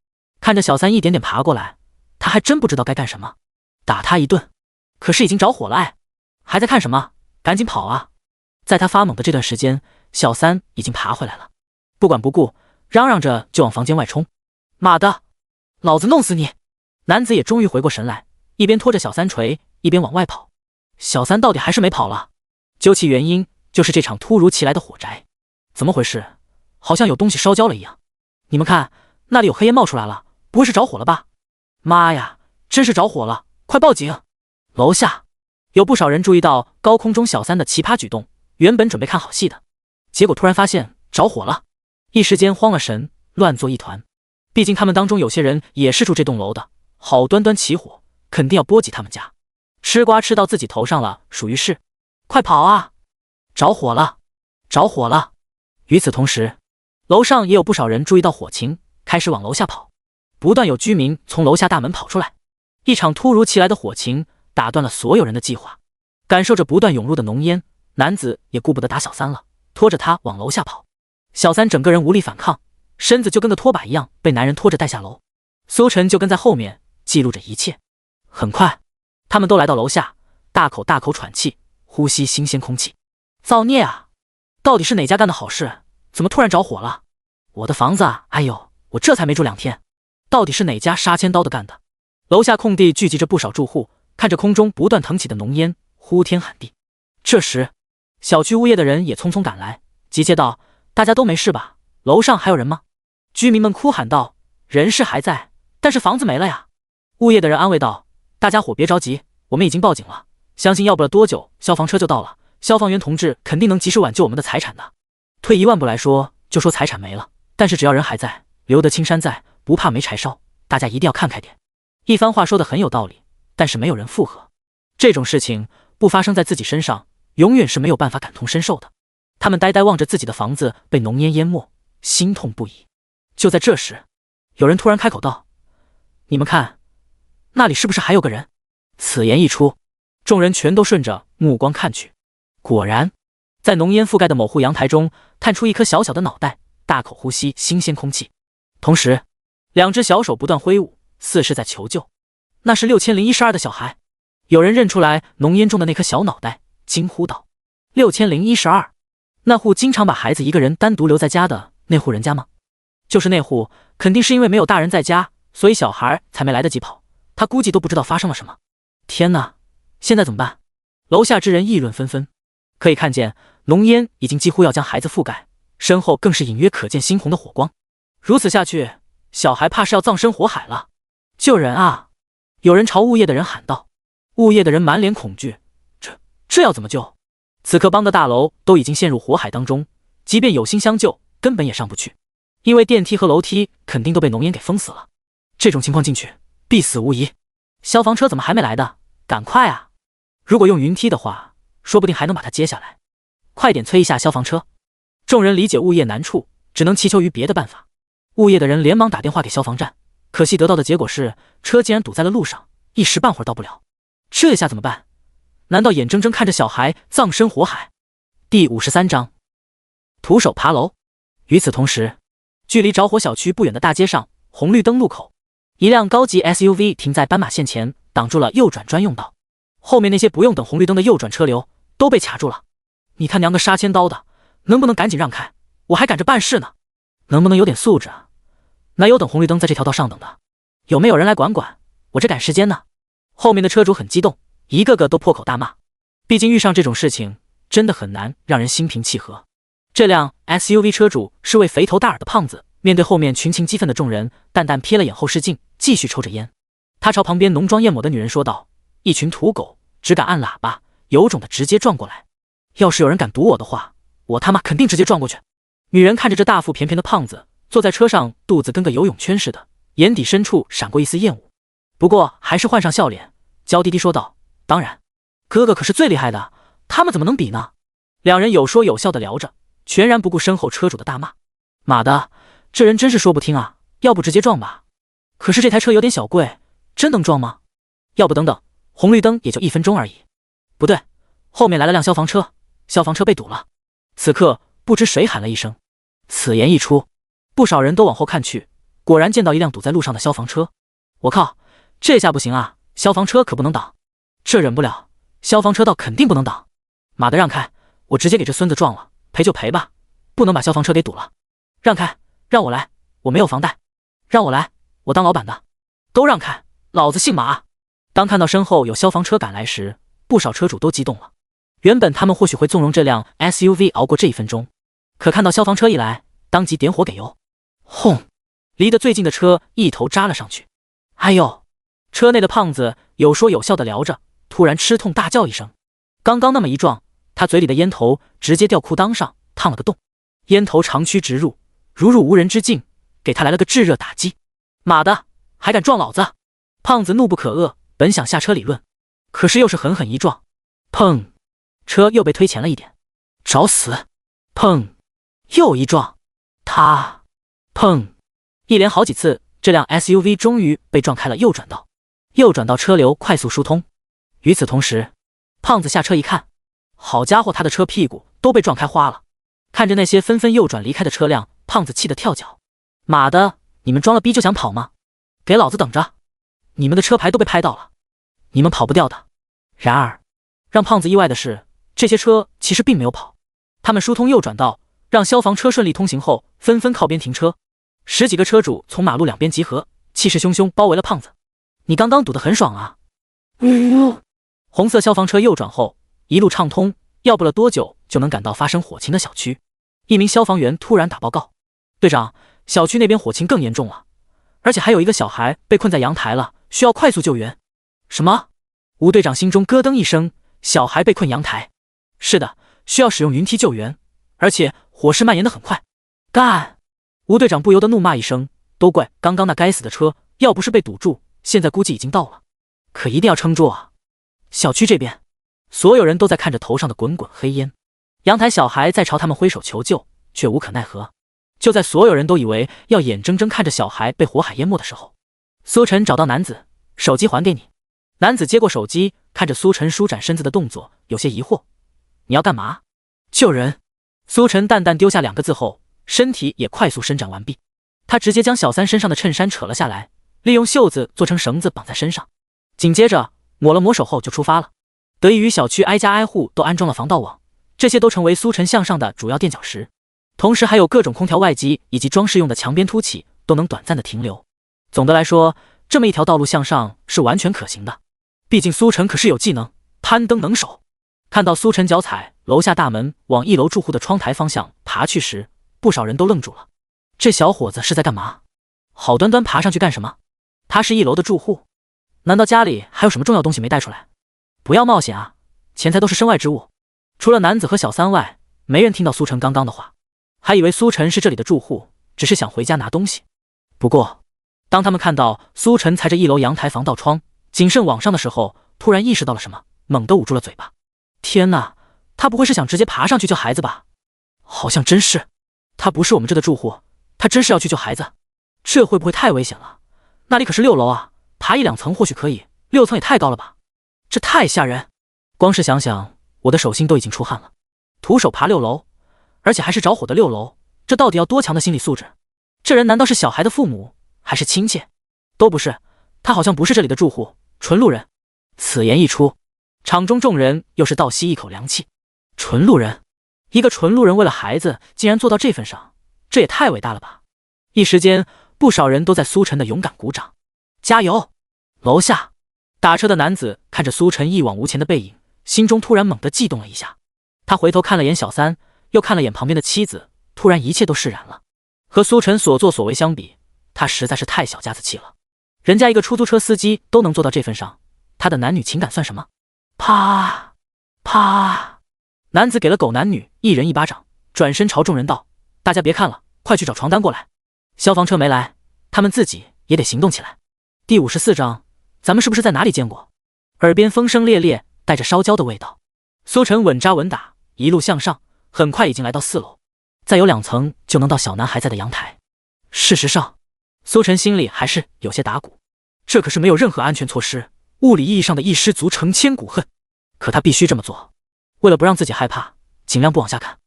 看着小三一点点爬过来，他还真不知道该干什么，打他一顿。可是已经着火了，哎，还在看什么？赶紧跑啊！在他发懵的这段时间，小三已经爬回来了，不管不顾，嚷嚷着就往房间外冲。妈的，老子弄死你！男子也终于回过神来，一边拖着小三锤，一边往外跑。小三到底还是没跑了，究其原因，就是这场突如其来的火灾。怎么回事？好像有东西烧焦了一样。你们看，那里有黑烟冒出来了，不会是着火了吧？妈呀，真是着火了，快报警！楼下有不少人注意到高空中小三的奇葩举动，原本准备看好戏的，结果突然发现着火了，一时间慌了神，乱作一团。毕竟他们当中有些人也是住这栋楼的，好端端起火，肯定要波及他们家。吃瓜吃到自己头上了，属于是。快跑啊！着火了，着火了！与此同时，楼上也有不少人注意到火情，开始往楼下跑。不断有居民从楼下大门跑出来，一场突如其来的火情打断了所有人的计划。感受着不断涌入的浓烟，男子也顾不得打小三了，拖着他往楼下跑。小三整个人无力反抗，身子就跟个拖把一样被男人拖着带下楼。苏晨就跟在后面记录着一切。很快，他们都来到楼下，大口大口喘气，呼吸新鲜空气。造孽啊！到底是哪家干的好事？怎么突然着火了？我的房子啊！哎呦，我这才没住2天。到底是哪家杀千刀的干的？楼下空地聚集着不少住户，看着空中不断腾起的浓烟，呼天喊地。这时，小区物业的人也匆匆赶来，急切道：“大家都没事吧？楼上还有人吗？”居民们哭喊道：“人是还在，但是房子没了呀！”物业的人安慰道：“大家伙别着急，我们已经报警了，相信要不了多久，消防车就到了，消防员同志肯定能及时挽救我们的财产的。退1万步来说，就说财产没了，但是只要人还在，留得青山在，不怕没柴烧，大家一定要看开点。”一番话说得很有道理，但是没有人附和。这种事情不发生在自己身上，永远是没有办法感同身受的。他们呆呆望着自己的房子被浓烟淹没，心痛不已。就在这时，有人突然开口道：“你们看，那里是不是还有个人？”此言一出，众人全都顺着目光看去，果然，在浓烟覆盖的某户阳台中探出一颗小小的脑袋，大口呼吸新鲜空气，同时2只小手不断挥舞，似是在求救。那是6012的小孩。有人认出来浓烟中的那颗小脑袋，惊呼道：“6012，那户经常把孩子一个人单独留在家的那户人家吗？”就是那户，肯定是因为没有大人在家，所以小孩才没来得及跑，他估计都不知道发生了什么。天哪，现在怎么办？楼下之人议论纷纷。可以看见浓烟已经几乎要将孩子覆盖，身后更是隐约可见猩红的火光。如此下去，小孩怕是要葬身火海了。救人啊！有人朝物业的人喊道。物业的人满脸恐惧，这要怎么救？此刻邦的大楼都已经陷入火海当中，即便有心相救，根本也上不去，因为电梯和楼梯肯定都被浓烟给封死了。这种情况进去必死无疑。消防车怎么还没来的？赶快啊！如果用云梯的话，说不定还能把它接下来。快点催一下消防车！众人理解物业难处，只能祈求于别的办法。物业的人连忙打电话给消防站，可惜得到的结果是车竟然堵在了路上，一时半会儿到不了。这下怎么办？难道眼睁睁看着小孩葬身火海？第53章徒手爬楼。与此同时，距离着火小区不远的大街上，红绿灯路口，一辆高级 SUV 停在斑马线前，挡住了右转专用道。后面那些不用等红绿灯的右转车流都被卡住了。你他娘个杀千刀的，能不能赶紧让开？我还赶着办事呢，能不能有点素质啊？哪有等红绿灯在这条道上等的？有没有人来管管？我这赶时间呢。后面的车主很激动，一个个都破口大骂。毕竟遇上这种事情真的很难让人心平气和。这辆 SUV 车主是位肥头大耳的胖子，面对后面群情激愤的众人，淡淡瞥了眼后视镜，继续抽着烟。他朝旁边浓妆艳抹的女人说道：一群土狗只敢按喇叭，有种的直接撞过来，要是有人敢堵我的话，我他妈肯定直接撞过去。女人看着这大腹便便的胖子坐在车上，肚子跟个游泳圈似的，眼底深处闪过一丝厌恶，不过还是换上笑脸，娇滴滴说道：当然，哥哥可是最厉害的，他们怎么能比呢？两人有说有笑的聊着，全然不顾身后车主的大骂。妈的，这人真是说不听啊，要不直接撞吧。可是这台车有点小贵，真能撞吗？要不等等，红绿灯也就1分钟而已。不对，后面来了辆消防车，消防车被堵了。此刻不知谁喊了一声。此言一出，不少人都往后看去，果然见到一辆堵在路上的消防车。我靠，这下不行啊，消防车可不能挡，这忍不了，消防车道肯定不能挡。妈的，让开，我直接给这孙子撞了，赔就赔吧，不能把消防车给堵了。让开，让我来，我没有房贷。让我来，我当老板的。都让开，老子姓马。当看到身后有消防车赶来时，不少车主都激动了。原本他们或许会纵容这辆 SUV 熬过这1分钟，可看到消防车一来，当即点火给油。轰！离得最近的车一头扎了上去。哎呦！车内的胖子有说有笑的聊着，突然吃痛大叫一声。刚刚那么一撞，他嘴里的烟头直接掉裤裆上，烫了个洞。烟头长驱直入，如入无人之境，给他来了个炙热打击。妈的，还敢撞老子！胖子怒不可遏，本想下车理论，可是又是狠狠一撞，砰！车又被推前了一点。找死！砰！又一撞，他砰！一连好几次，这辆 SUV 终于被撞开了右转道。右转道车流快速疏通。与此同时，胖子下车一看，好家伙，他的车屁股都被撞开花了。看着那些纷纷右转离开的车辆，胖子气得跳脚。妈的，你们装了逼就想跑吗？给老子等着！你们的车牌都被拍到了，你们跑不掉的。然而，让胖子意外的是，这些车其实并没有跑，他们疏通右转道，让消防车顺利通行后，纷纷靠边停车。10几个车主从马路两边集合，气势汹汹包围了胖子。你刚刚堵得很爽啊！红色消防车右转后，一路畅通，要不了多久就能赶到发生火情的小区。一名消防员突然打报告：队长，小区那边火情更严重了，而且还有一个小孩被困在阳台了，需要快速救援。什么？吴队长心中咯噔一声，小孩被困阳台？是的，需要使用云梯救援，而且火势蔓延得很快。干！吴队长不由得怒骂一声，都怪刚刚那该死的车，要不是被堵住，现在估计已经到了。可一定要撑住啊！小区这边，所有人都在看着头上的滚滚黑烟，阳台小孩在朝他们挥手求救，却无可奈何。就在所有人都以为要眼睁睁看着小孩被火海淹没的时候，苏晨找到男子，手机还给你。男子接过手机，看着苏晨舒展身子的动作，有些疑惑：你要干嘛？救人。苏晨淡淡丢下2个字后，身体也快速伸展完毕。他直接将小三身上的衬衫扯了下来，利用袖子做成绳子绑在身上，紧接着抹了抹手后就出发了。得益于小区挨家挨户都安装了防盗网，这些都成为苏晨向上的主要垫脚石。同时还有各种空调外机以及装饰用的墙边凸起都能短暂的停留。总的来说，这么一条道路向上是完全可行的。毕竟苏晨可是有技能，攀登能手。看到苏晨脚踩楼下大门往1楼住户的窗台方向爬去时，不少人都愣住了。这小伙子是在干嘛？好端端爬上去干什么？他是1楼的住户，难道家里还有什么重要东西没带出来？不要冒险啊，钱财都是身外之物。除了男子和小三外，没人听到苏晨刚刚的话，还以为苏晨是这里的住户，只是想回家拿东西。不过当他们看到苏晨踩着1楼阳台防盗窗谨慎往上的时候，突然意识到了什么，猛地捂住了嘴巴。天哪，他不会是想直接爬上去救孩子吧？好像真是。他不是我们这的住户，他真是要去救孩子，这会不会太危险了？那里可是6楼啊，爬1、2层或许可以，6层也太高了吧？这太吓人，光是想想我的手心都已经出汗了。徒手爬6楼，而且还是着火的6楼，这到底要多强的心理素质？这人难道是小孩的父母，还是亲戚？都不是，他好像不是这里的住户，纯路人。此言一出，场中众人又是倒吸一口凉气。纯路人，一个纯路人为了孩子竟然做到这份上，这也太伟大了吧！一时间不少人都在苏晨的勇敢鼓掌，加油！楼下打车的男子看着苏晨一往无前的背影，心中突然猛地悸动了一下。他回头看了眼小三，又看了眼旁边的妻子，突然一切都释然了。和苏晨所作所为相比，他实在是太小家子气了。人家一个出租车司机都能做到这份上，他的男女情感算什么？啪啪！男子给了狗男女一人1巴掌，转身朝众人道：“大家别看了，快去找床单过来。消防车没来，他们自己也得行动起来。”第54章，咱们是不是在哪里见过？耳边风声烈烈，带着烧焦的味道。苏晨稳扎稳打，一路向上，很快已经来到4楼，再有2层就能到小男孩在的阳台。事实上，苏晨心里还是有些打鼓，这可是没有任何安全措施，物理意义上的一失足成千古恨。可他必须这么做，为了不让自己害怕，尽量不往下看。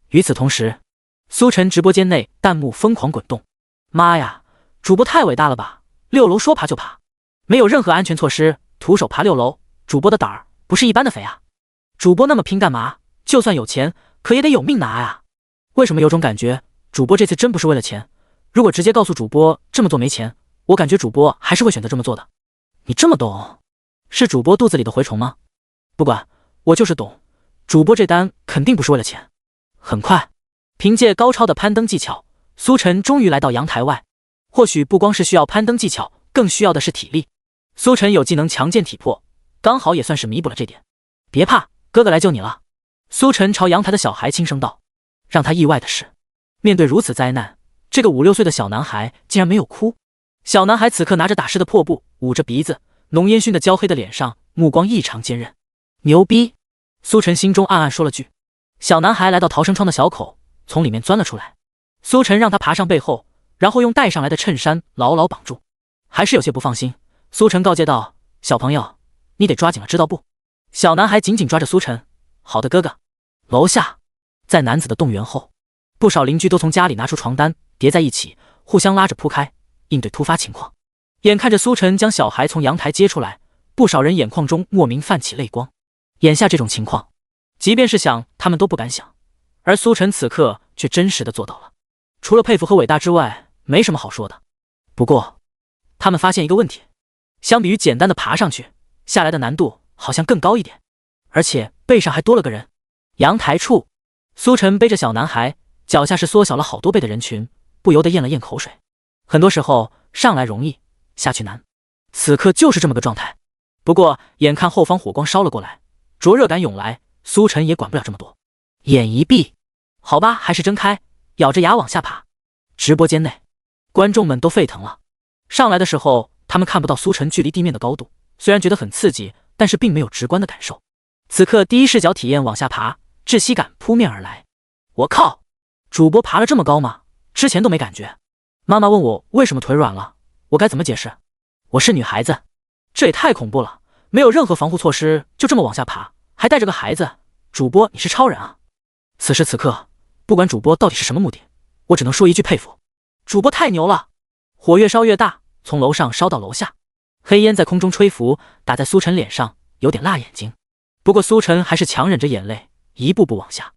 与此同时，苏晨直播间内弹幕疯狂滚动。妈呀，主播太伟大了吧！6楼说爬就爬，没有任何安全措施，徒手爬6楼，主播的胆儿不是一般的肥啊！主播那么拼干嘛？就算有钱，可也得有命拿啊！为什么有种感觉，主播这次真不是为了钱？如果直接告诉主播这么做没钱，我感觉主播还是会选择这么做的。你这么懂，是主播肚子里的蛔虫吗？不管，我就是懂，主播这单肯定不是为了钱。很快，凭借高超的攀登技巧，苏晨终于来到阳台外。或许不光是需要攀登技巧，更需要的是体力。苏晨有技能强健体魄，刚好也算是弥补了这点。别怕，哥哥来救你了。苏晨朝阳台的小孩轻声道。让他意外的是，面对如此灾难，这个5、6岁的小男孩竟然没有哭。小男孩此刻拿着打湿的破布，捂着鼻子，浓烟熏的焦黑的脸上，目光异常坚韧。牛逼！苏晨心中暗暗说了句。小男孩来到逃生窗的小口，从里面钻了出来。苏晨让他爬上背后，然后用带上来的衬衫牢牢绑住。还是有些不放心，苏晨告诫道：“小朋友，你得抓紧了，知道不？”小男孩紧紧抓着苏晨。好的，哥哥。楼下，在男子的动员后，不少邻居都从家里拿出床单叠在一起，互相拉着铺开，应对突发情况。眼看着苏晨将小孩从阳台接出来，不少人眼眶中莫名泛起泪光。眼下这种情况，即便是想他们都不敢想，而苏晨此刻却真实的做到了。除了佩服和伟大之外，没什么好说的。不过他们发现一个问题，相比于简单的爬上去，下来的难度好像更高一点，而且背上还多了个人。阳台处，苏晨背着小男孩，脚下是缩小了好多倍的人群，不由得咽了咽口水。很多时候上来容易，下去难，此刻就是这么个状态。不过眼看后方火光烧了过来，灼热感涌来，苏晨也管不了这么多，眼一闭，好吧，还是睁开，咬着牙往下爬。直播间内，观众们都沸腾了。上来的时候，他们看不到苏晨距离地面的高度，虽然觉得很刺激，但是并没有直观的感受。此刻第一视角体验往下爬，窒息感扑面而来。我靠，主播爬了这么高吗？之前都没感觉。妈妈问我为什么腿软了，我该怎么解释？我是女孩子，这也太恐怖了，没有任何防护措施就这么往下爬，还带着个孩子。主播你是超人啊！此时此刻，不管主播到底是什么目的，我只能说一句佩服，主播太牛了。火越烧越大，从楼上烧到楼下，黑烟在空中吹拂，打在苏晨脸上，有点辣眼睛。不过苏晨还是强忍着眼泪，一步步往下。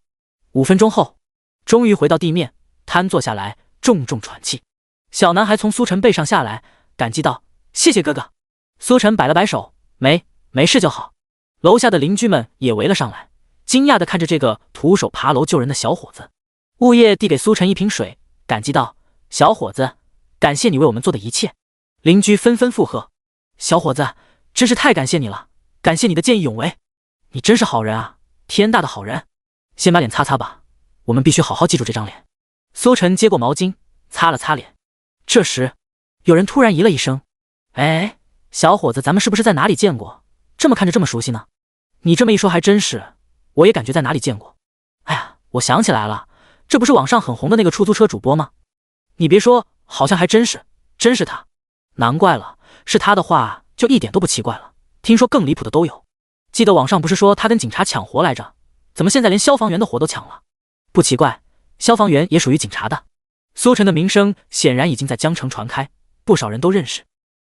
5分钟后，终于回到地面，瘫坐下来，重重喘气。小男孩从苏晨背上下来，感激道：“谢谢哥哥。”苏晨摆了摆手：“没事就好。楼下的邻居们也围了上来，惊讶地看着这个徒手爬楼救人的小伙子。物业递给苏晨一瓶水，感激道：“小伙子，感谢你为我们做的一切。”邻居纷纷附和：“小伙子，真是太感谢你了，感谢你的见义勇为，你真是好人啊，天大的好人。先把脸擦擦吧，我们必须好好记住这张脸。”苏晨接过毛巾，擦了擦脸。这时，有人突然咦了一声：“哎，小伙子，咱们是不是在哪里见过？这么看着这么熟悉呢？”你这么一说还真是，我也感觉在哪里见过。哎呀，我想起来了，这不是网上很红的那个出租车主播吗？你别说，好像还真是他。难怪了，是他的话就一点都不奇怪了。听说更离谱的都有。记得网上不是说他跟警察抢活来着，怎么现在连消防员的活都抢了？不奇怪，消防员也属于警察的。苏晨的名声显然已经在江城传开，不少人都认识。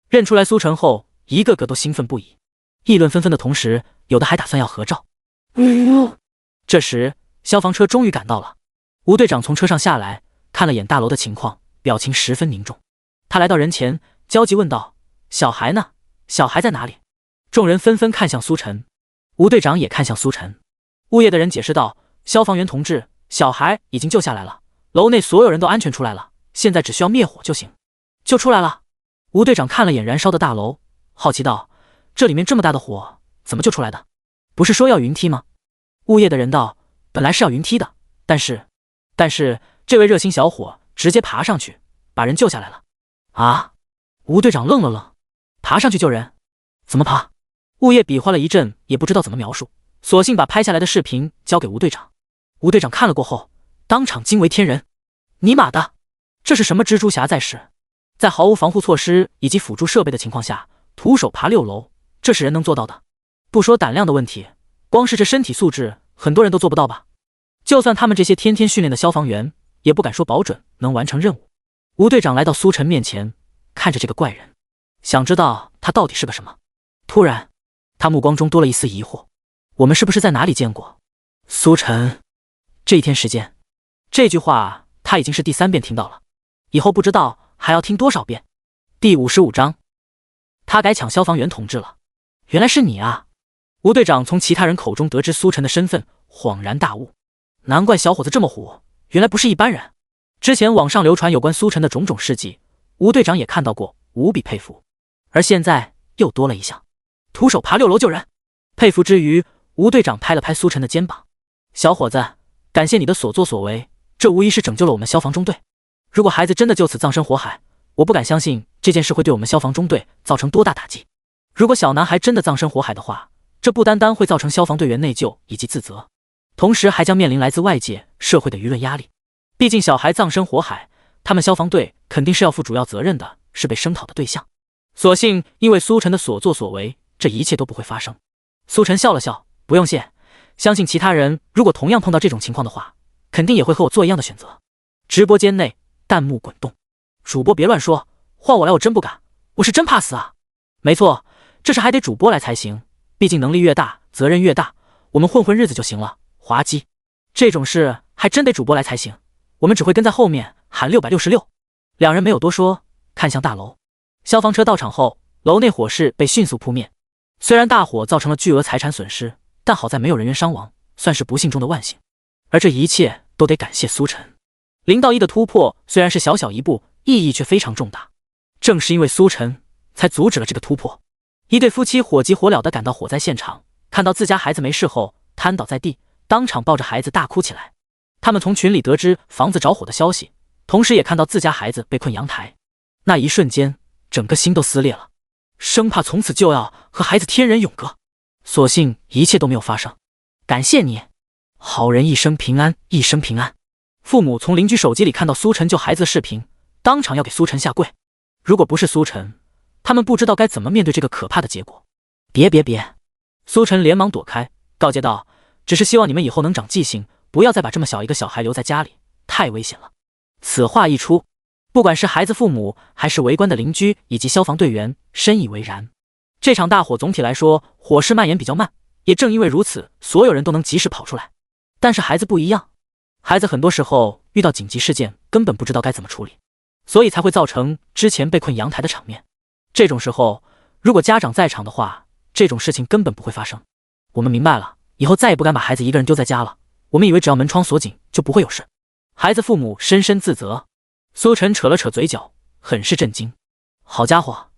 认出来苏晨后，一个个都兴奋不已，议论纷纷的同时，有的还打算要合照。这时，消防车终于赶到了。吴队长从车上下来，看了眼大楼的情况，表情十分凝重。他来到人前，焦急问道：“小孩呢？小孩在哪里？”众人纷纷看向苏晨，吴队长也看向苏晨。物业的人解释道：“消防员同志，小孩已经救下来了，楼内所有人都安全出来了，现在只需要灭火就行。”就出来了。吴队长看了眼燃烧的大楼，好奇道：“这里面这么大的火，怎么救出来的？不是说要云梯吗？”物业的人道：“本来是要云梯的，但是这位热心小伙直接爬上去，把人救下来了。”啊！吴队长愣了愣，爬上去救人？怎么爬？物业比划了一阵，也不知道怎么描述，索性把拍下来的视频交给吴队长。吴队长看了过后，当场惊为天人：“尼玛的，这是什么蜘蛛侠在世？在毫无防护措施以及辅助设备的情况下，徒手爬6楼，这是人能做到的？不说胆量的问题，光是这身体素质，很多人都做不到吧？就算他们这些天天训练的消防员，也不敢说保准能完成任务。”吴队长来到苏晨面前，看着这个怪人，想知道他到底是个什么。突然，他目光中多了一丝疑惑：“我们是不是在哪里见过？”苏晨，这一天时间，这句话他已经是第3遍听到了，以后不知道还要听多少遍。第55章，他改抢消防员同志了。原来是你啊！吴队长从其他人口中得知苏晨的身份，恍然大悟，难怪小伙子这么虎，原来不是一般人。之前网上流传有关苏晨的种种事迹，吴队长也看到过，无比佩服。而现在又多了一项，徒手爬6楼救人。佩服之余，吴队长拍了拍苏晨的肩膀：“小伙子，感谢你的所作所为，这无疑是拯救了我们消防中队。如果孩子真的就此葬身火海，我不敢相信这件事会对我们消防中队造成多大打击。如果小男孩真的葬身火海的话，这不单单会造成消防队员内疚以及自责，同时还将面临来自外界社会的舆论压力。毕竟小孩葬身火海，他们消防队肯定是要负主要责任的，是被声讨的对象。所幸因为苏晨的所作所为，这一切都不会发生。”苏晨笑了笑：“不用谢，相信其他人如果同样碰到这种情况的话，肯定也会和我做一样的选择。”直播间内弹幕滚动：“主播别乱说，换我来我真不敢，我是真怕死啊！”没错，这事还得主播来才行，毕竟能力越大，责任越大，我们混日子就行了。滑稽，这种事还真得主播来才行，我们只会跟在后面喊666。两人没有多说，看向大楼。消防车到场后，楼内火势被迅速扑灭。虽然大火造成了巨额财产损失，但好在没有人员伤亡，算是不幸中的万幸。而这一切都得感谢苏晨。0到1的突破虽然是小小一步，意义却非常重大。正是因为苏晨，才阻止了这个突破。一对夫妻火急火燎地赶到火灾现场，看到自家孩子没事后瘫倒在地，当场抱着孩子大哭起来。他们从群里得知房子着火的消息，同时也看到自家孩子被困阳台，那一瞬间整个心都撕裂了，生怕从此就要和孩子天人永隔。所幸一切都没有发生，感谢你，好人一生平安，一生平安。父母从邻居手机里看到苏晨救孩子的视频，当场要给苏晨下跪。如果不是苏晨，他们不知道该怎么面对这个可怕的结果。别！苏晨连忙躲开，告诫道：“只是希望你们以后能长记性，不要再把这么小一个小孩留在家里，太危险了。”此话一出，不管是孩子父母，还是围观的邻居以及消防队员，深以为然。这场大火总体来说，火势蔓延比较慢，也正因为如此，所有人都能及时跑出来。但是孩子不一样，孩子很多时候遇到紧急事件，根本不知道该怎么处理，所以才会造成之前被困阳台的场面。这种时候，如果家长在场的话，这种事情根本不会发生。我们明白了，以后再也不敢把孩子一个人丢在家了。我们以为只要门窗锁紧就不会有事。孩子父母深深自责。苏晨扯了扯嘴角，很是震惊。好家伙，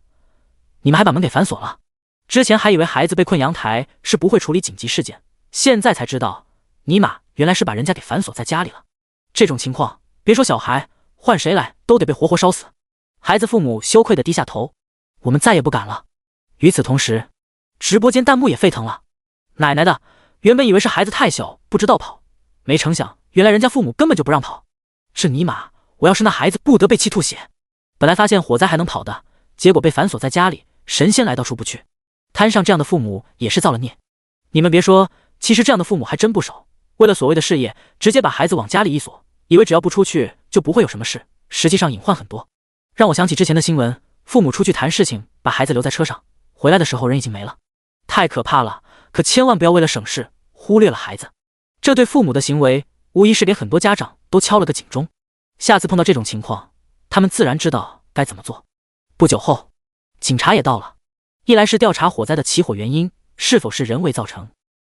你们还把门给反锁了？之前还以为孩子被困阳台是不会处理紧急事件，现在才知道，尼玛，原来是把人家给反锁在家里了。这种情况，别说小孩，换谁来都得被活活烧死。孩子父母羞愧地低下头。我们再也不敢了。与此同时，直播间弹幕也沸腾了。奶奶的，原本以为是孩子太小不知道跑，没成想原来人家父母根本就不让跑。这尼玛，我要是那孩子不得被气吐血。本来发现火灾还能跑的，结果被反锁在家里，神仙来到出不去。摊上这样的父母也是造了孽。你们别说，其实这样的父母还真不少，为了所谓的事业，直接把孩子往家里一锁，以为只要不出去就不会有什么事，实际上隐患很多。让我想起之前的新闻，父母出去谈事情，把孩子留在车上，回来的时候人已经没了，太可怕了。可千万不要为了省事忽略了孩子，这对父母的行为无疑是给很多家长都敲了个警钟。下次碰到这种情况，他们自然知道该怎么做。不久后，警察也到了，一来是调查火灾的起火原因是否是人为造成，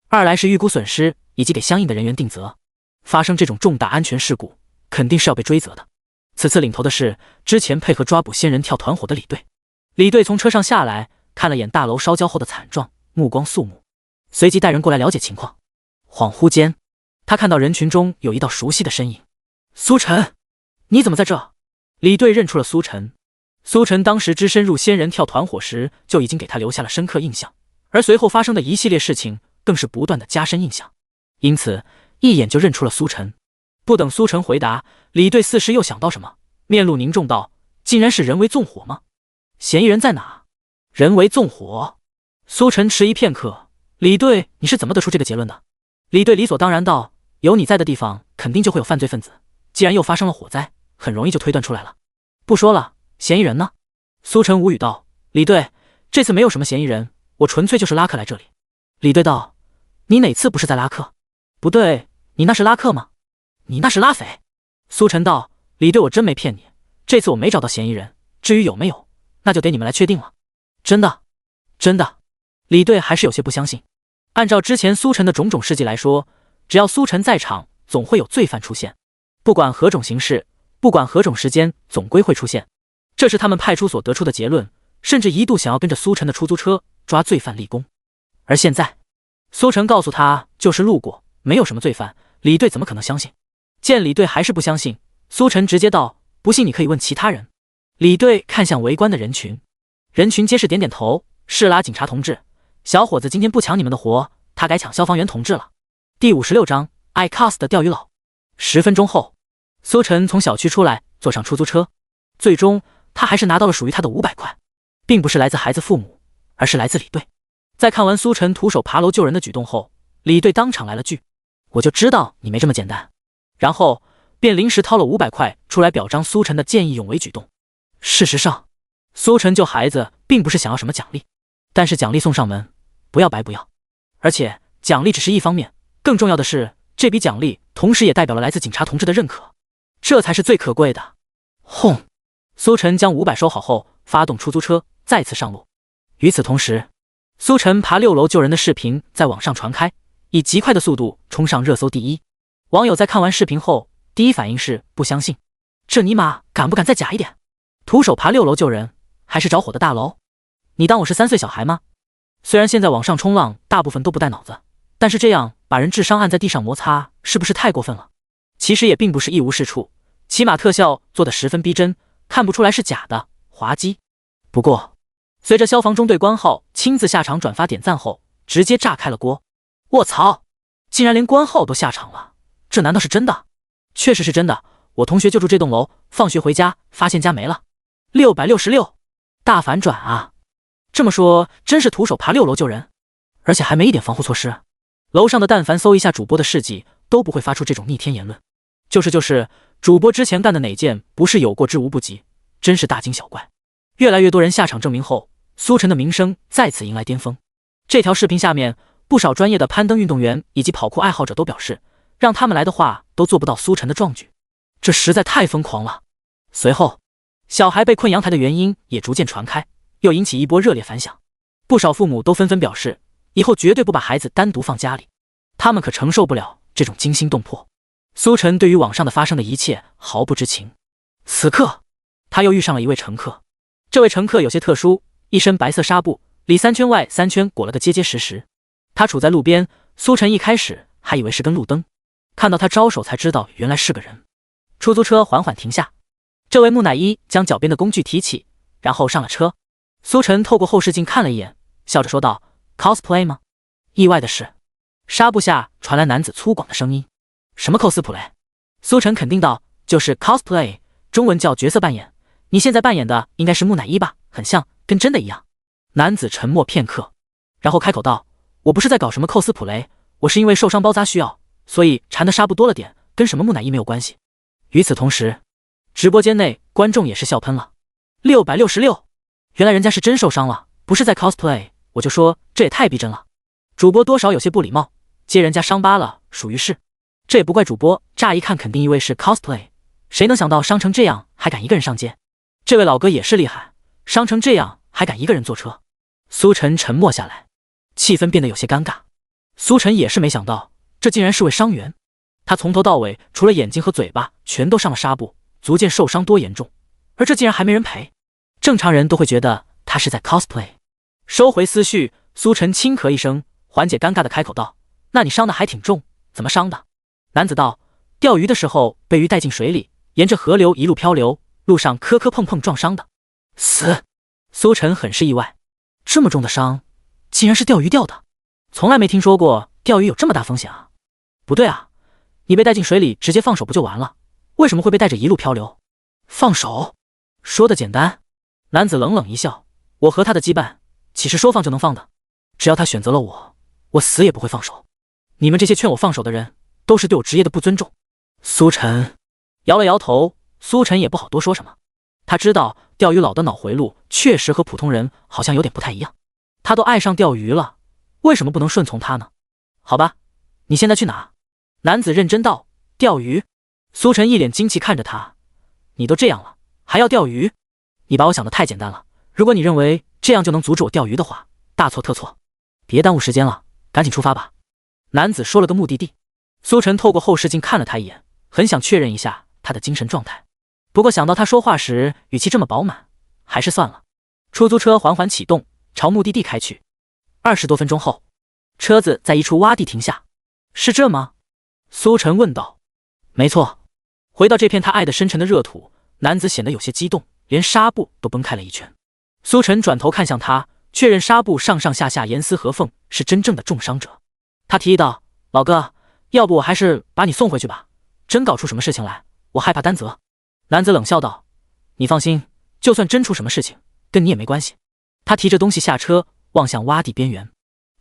二来是预估损失以及给相应的人员定责。发生这种重大安全事故，肯定是要被追责的。此次领头的是之前配合抓捕仙人跳团伙的李队。李队从车上下来，看了眼大楼烧焦后的惨状，目光肃穆，随即带人过来了解情况。恍惚间，他看到人群中有一道熟悉的身影。苏晨，你怎么在这？李队认出了苏晨。苏晨当时只身入仙人跳团伙时，就已经给他留下了深刻印象，而随后发生的一系列事情更是不断的加深印象，因此一眼就认出了苏晨。不等苏晨回答，李队似是又想到什么，面露凝重道：竟然是人为纵火吗？嫌疑人在哪？人为纵火？苏晨迟疑片刻，李队，你是怎么得出这个结论的？李队理所当然道：有你在的地方肯定就会有犯罪分子，既然又发生了火灾，很容易就推断出来了。不说了，嫌疑人呢？苏晨无语道：李队，这次没有什么嫌疑人，我纯粹就是拉客来这里。李队道：你哪次不是在拉客？不对，你那是拉客吗？你那是拉匪。苏晨道：李队，我真没骗你，这次我没找到嫌疑人，至于有没有，那就得你们来确定了。真的？真的？李队还是有些不相信。按照之前苏晨的种种事迹来说，只要苏晨在场，总会有罪犯出现，不管何种形式，不管何种时间，总归会出现。这是他们派出所得出的结论，甚至一度想要跟着苏晨的出租车抓罪犯立功。而现在，苏晨告诉他就是路过，没有什么罪犯，李队怎么可能相信？见李队还是不相信，苏晨直接道：不信你可以问其他人。李队看向围观的人群，人群皆是点点头：是啦，警察同志，小伙子今天不抢你们的活，他改抢消防员同志了。第56章 iCast 的钓鱼佬。10分钟后，苏晨从小区出来，坐上出租车，最终他还是拿到了属于他的500块，并不是来自孩子父母，而是来自李队。在看完苏晨徒手爬楼救人的举动后，李队当场来了句：我就知道你没这么简单。然后便临时掏了500块出来表彰苏晨的见义勇为举动。事实上，苏晨救孩子并不是想要什么奖励，但是奖励送上门，不要白不要。而且奖励只是一方面，更重要的是这笔奖励同时也代表了来自警察同志的认可，这才是最可贵的。轰！苏晨将500收好后，发动出租车再次上路。与此同时，苏晨爬6楼救人的视频在网上传开，以极快的速度冲上热搜第一。网友在看完视频后，第一反应是不相信，这尼玛敢不敢再假一点？徒手爬6楼救人，还是着火的大楼？你当我是3岁小孩吗？虽然现在网上冲浪大部分都不带脑子，但是这样把人智商按在地上摩擦，是不是太过分了？其实也并不是一无是处，起码特效做得十分逼真，看不出来是假的滑稽。不过随着消防中队官号亲自下场转发点赞后，直接炸开了锅。卧槽，竟然连官号都下场了，这难道是真的？确实是真的，我同学就住这栋楼，放学回家发现家没了。666，大反转啊！这么说真是徒手爬6楼救人，而且还没一点防护措施。楼上的但凡搜一下主播的事迹，都不会发出这种逆天言论。就是主播之前干的哪件不是有过之无不及，真是大惊小怪。越来越多人下场证明后，苏晨的名声再次迎来巅峰。这条视频下面不少专业的攀登运动员以及跑酷爱好者都表示，让他们来的话都做不到苏晨的壮举，这实在太疯狂了。随后，小孩被困阳台的原因也逐渐传开，又引起一波热烈反响。不少父母都纷纷表示，以后绝对不把孩子单独放家里，他们可承受不了这种惊心动魄。苏晨对于网上的发生的一切毫不知情。此刻，他又遇上了一位乘客。这位乘客有些特殊，一身白色纱布，里3圈外3圈裹了个结结实实。他处在路边，苏晨一开始还以为是根路灯，看到他招手才知道原来是个人。出租车缓缓停下，这位木乃伊将脚边的工具提起，然后上了车。苏晨透过后视镜看了一眼，笑着说道 ：“cosplay 吗？”意外的是，纱布下传来男子粗犷的声音：“什么 cosplay？” 苏晨肯定道：“就是 cosplay， 中文叫角色扮演。你现在扮演的应该是木乃伊吧？很像，跟真的一样。”男子沉默片刻，然后开口道：“我不是在搞什么 cosplay， 我是因为受伤包扎需要，所以缠的纱布多了点，跟什么木乃伊没有关系。”与此同时，直播间内观众也是笑喷了。666，原来人家是真受伤了，不是在 cosplay， 我就说这也太逼真了。主播多少有些不礼貌，揭人家伤疤了，属于是。这也不怪主播，乍一看肯定以为是 cosplay， 谁能想到伤成这样还敢一个人上街？这位老哥也是厉害，伤成这样还敢一个人坐车。苏晨沉默下来，气氛变得有些尴尬。苏晨也是没想到，这竟然是位伤员。他从头到尾除了眼睛和嘴巴全都上了纱布，足见受伤多严重，而这竟然还没人赔。正常人都会觉得他是在 cosplay。 收回思绪，苏晨轻咳一声，缓解尴尬的开口道：“那你伤的还挺重，怎么伤的？”男子道：“钓鱼的时候被鱼带进水里，沿着河流一路漂流，路上磕磕碰碰撞伤的。”死！苏晨很是意外，这么重的伤竟然是钓鱼钓的，从来没听说过钓鱼有这么大风险啊。不对啊，你被带进水里直接放手不就完了，为什么会被带着一路漂流？放手说的简单。男子冷冷一笑：“我和他的羁绊岂是说放就能放的？只要他选择了我，我死也不会放手。你们这些劝我放手的人都是对我职业的不尊重。”苏晨摇了摇头，苏晨也不好多说什么。他知道钓鱼佬的脑回路确实和普通人好像有点不太一样，他都爱上钓鱼了，为什么不能顺从他呢？好吧，你现在去哪？男子认真道：“钓鱼。”苏晨一脸惊奇看着他：“你都这样了，还要钓鱼？你把我想的太简单了，如果你认为这样就能阻止我钓鱼的话，大错特错。别耽误时间了，赶紧出发吧。”男子说了个目的地。苏晨透过后视镜看了他一眼，很想确认一下他的精神状态，不过想到他说话时语气这么饱满，还是算了。出租车缓缓启动，朝目的地开去。20多分钟后，车子在一处洼地停下。“是这吗？”苏晨问道。“没错。”回到这片他爱的深沉的热土，男子显得有些激动，连纱布都崩开了一圈。苏晨转头看向他，确认纱布上上下下严丝合缝，是真正的重伤者。他提议道：“老哥，要不我还是把你送回去吧，真搞出什么事情来，我害怕担责。”男子冷笑道：“你放心，就算真出什么事情，跟你也没关系。”他提着东西下车，望向洼地边缘。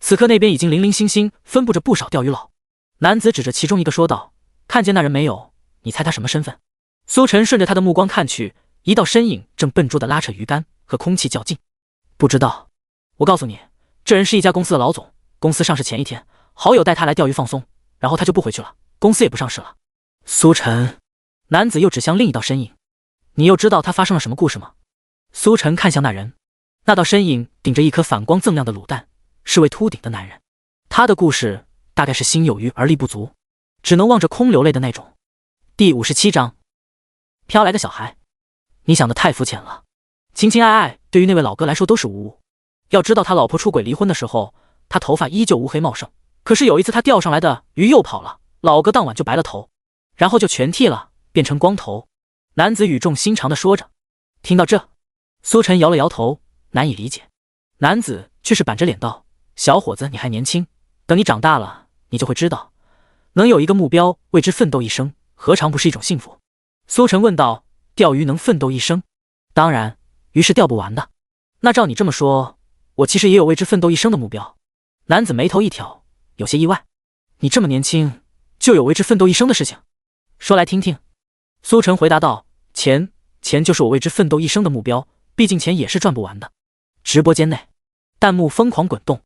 此刻那边已经零零星星分布着不少钓鱼佬。男子指着其中一个说道：“看见那人没有？你猜他什么身份？”苏晨顺着他的目光看去，一道身影正笨拙地拉扯鱼竿，和空气较劲。“不知道。我告诉你，这人是一家公司的老总，公司上市前一天，好友带他来钓鱼放松，然后他就不回去了，公司也不上市了。”苏晨，男子又指向另一道身影：“你又知道他发生了什么故事吗？”苏晨看向那人，那道身影顶着一颗反光锃亮的卤蛋，是位秃顶的男人。他的故事大概是心有余而力不足，只能望着空流泪的那种。第57章，飘来的小孩。你想的太肤浅了，情情爱爱对于那位老哥来说都是无物。要知道他老婆出轨离婚的时候，他头发依旧乌黑茂盛，可是有一次他钓上来的鱼又跑了，老哥当晚就白了头，然后就全剃了，变成光头。男子语重心长地说着。听到这，苏晨摇了摇头，难以理解。男子却是板着脸道：“小伙子，你还年轻，等你长大了，你就会知道，能有一个目标为之奋斗一生，何尝不是一种幸福？”苏晨问道：“钓鱼能奋斗一生？”“当然，鱼是钓不完的。”“那照你这么说，我其实也有为之奋斗一生的目标。”男子眉头一挑，有些意外：“你这么年轻，就有为之奋斗一生的事情？说来听听。”苏晨回答道：“钱就是我为之奋斗一生的目标，毕竟钱也是赚不完的。”直播间内，弹幕疯狂滚动，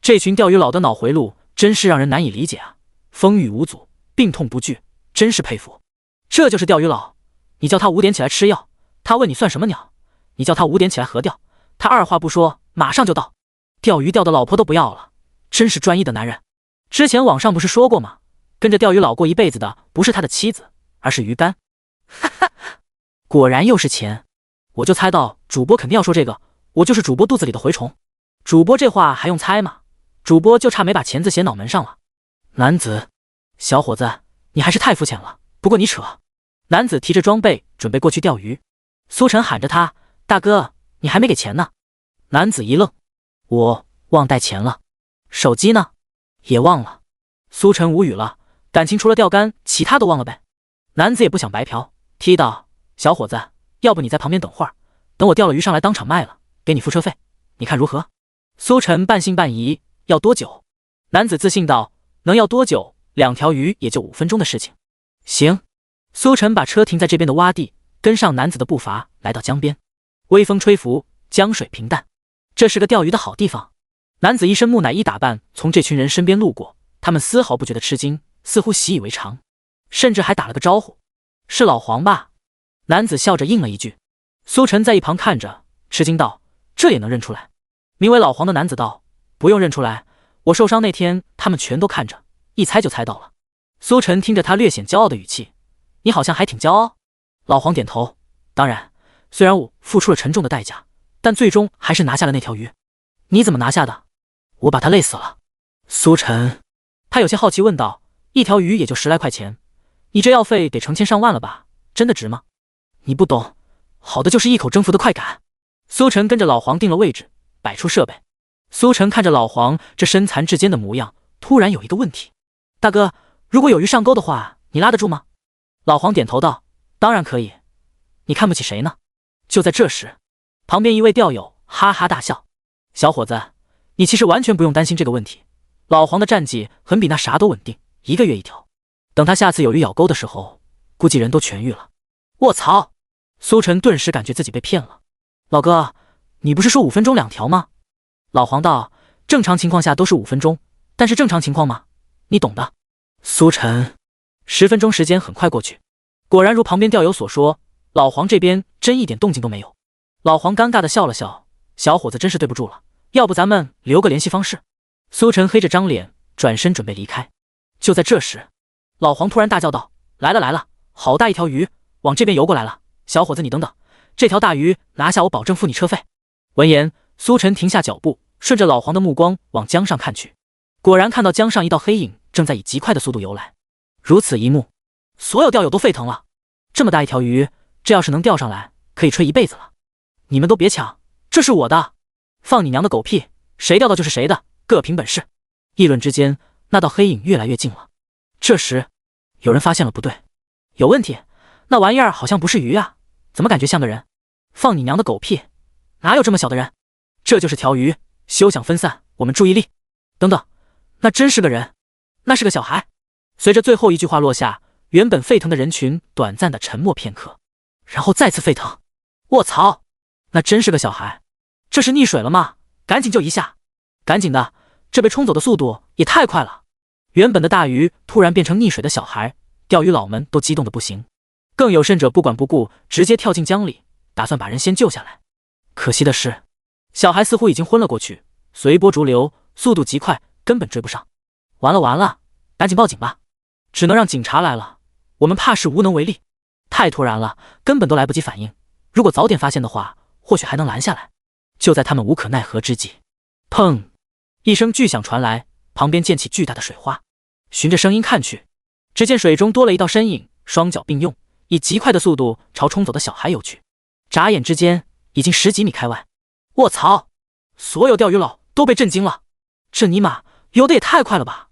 这群钓鱼佬的脑回路真是让人难以理解啊！风雨无阻，病痛不惧，真是佩服。这就是钓鱼佬，你叫他5点起来吃药，他问你算什么鸟；你叫他5点起来核钓，他二话不说马上就到。钓鱼钓的老婆都不要了，真是专一的男人。之前网上不是说过吗？跟着钓鱼佬过一辈子的不是他的妻子，而是鱼竿。哈哈，果然又是钱。我就猜到主播肯定要说这个，我就是主播肚子里的蛔虫。主播这话还用猜吗？主播就差没把钱字写脑门上了。男子，小伙子，你还是太肤浅了，不过你扯。男子提着装备准备过去钓鱼，苏晨喊着他，大哥，你还没给钱呢。男子一愣，我忘带钱了。手机呢？也忘了。苏晨无语了，感情除了钓竿其他都忘了呗。男子也不想白嫖，踢道，小伙子，要不你在旁边等会儿，等我钓了鱼上来当场卖了，给你付车费，你看如何？苏晨半信半疑，要多久？男子自信道，能要多久？2条鱼也就5分钟的事情。行。苏晨把车停在这边的洼地，跟上男子的步伐，来到江边。微风吹拂，江水平淡，这是个钓鱼的好地方。男子一身木乃伊打扮，从这群人身边路过，他们丝毫不觉得吃惊，似乎习以为常，甚至还打了个招呼：“是老黄吧？”男子笑着应了一句。苏晨在一旁看着，吃惊道：“这也能认出来？”名为老黄的男子道：“不用认出来，我受伤那天他们全都看着，一猜就猜到了。”苏晨听着他略显骄傲的语气：“你好像还挺骄傲。”老黄点头：“当然，虽然我付出了沉重的代价，但最终还是拿下了那条鱼。”“你怎么拿下的？”“我把他累死了。”苏晨，他有些好奇问道：“一条鱼也就10来块钱，你这药费得成千上万了吧？真的值吗？”“你不懂，好的就是一口征服的快感。”苏晨跟着老黄定了位置，摆出设备。苏晨看着老黄这身残志坚的模样，突然有一个问题：“大哥，如果有鱼上钩的话，你拉得住吗？”老黄点头道：“当然可以，你看不起谁呢？”就在这时，旁边一位钓友哈哈大笑：“小伙子，你其实完全不用担心这个问题。老黄的战绩很比那啥都稳定，1个月一条。等他下次有鱼咬钩的时候，估计人都痊愈了。”卧槽！苏晨顿时感觉自己被骗了。老哥，你不是说5分钟2条吗？老黄道：“正常情况下都是5分钟，但是正常情况吗？你懂的。”苏晨，10分钟时间很快过去，果然如旁边钓友所说，老黄这边真一点动静都没有。老黄尴尬地笑了笑：“小伙子真是对不住了，要不咱们留个联系方式？”苏晨黑着张脸转身准备离开。就在这时，老黄突然大叫道：“来了来了，好大一条鱼，往这边游过来了！小伙子你等等，这条大鱼拿下我保证付你车费。”闻言，苏晨停下脚步，顺着老黄的目光往江上看去，果然看到江上一道黑影正在以极快的速度游来。如此一幕，所有钓友都沸腾了。这么大一条鱼，这要是能钓上来，可以吹一辈子了。你们都别抢，这是我的！放你娘的狗屁！谁钓到就是谁的，各凭本事！议论之间，那道黑影越来越近了。这时，有人发现了不对，有问题，那玩意儿好像不是鱼啊，怎么感觉像个人？放你娘的狗屁！哪有这么小的人？这就是条鱼，休想分散我们注意力！等等，那真是个人，那是个小孩。随着最后一句话落下，原本沸腾的人群短暂的沉默片刻，然后再次沸腾。卧槽，那真是个小孩！这是溺水了吗？赶紧救一下！赶紧的，这被冲走的速度也太快了。原本的大鱼突然变成溺水的小孩，钓鱼佬们都激动的不行，更有甚者不管不顾，直接跳进江里，打算把人先救下来。可惜的是，小孩似乎已经昏了过去，随波逐流，速度极快，根本追不上。完了完了，赶紧报警吧！只能让警察来了，我们怕是无能为力。太突然了，根本都来不及反应。如果早点发现的话，或许还能拦下来。就在他们无可奈何之际，砰！一声巨响传来，旁边溅起巨大的水花。循着声音看去，只见水中多了一道身影，双脚并用，以极快的速度朝冲走的小孩游去。眨眼之间，已经10几米开外。卧槽！所有钓鱼佬都被震惊了，这尼玛游得也太快了吧！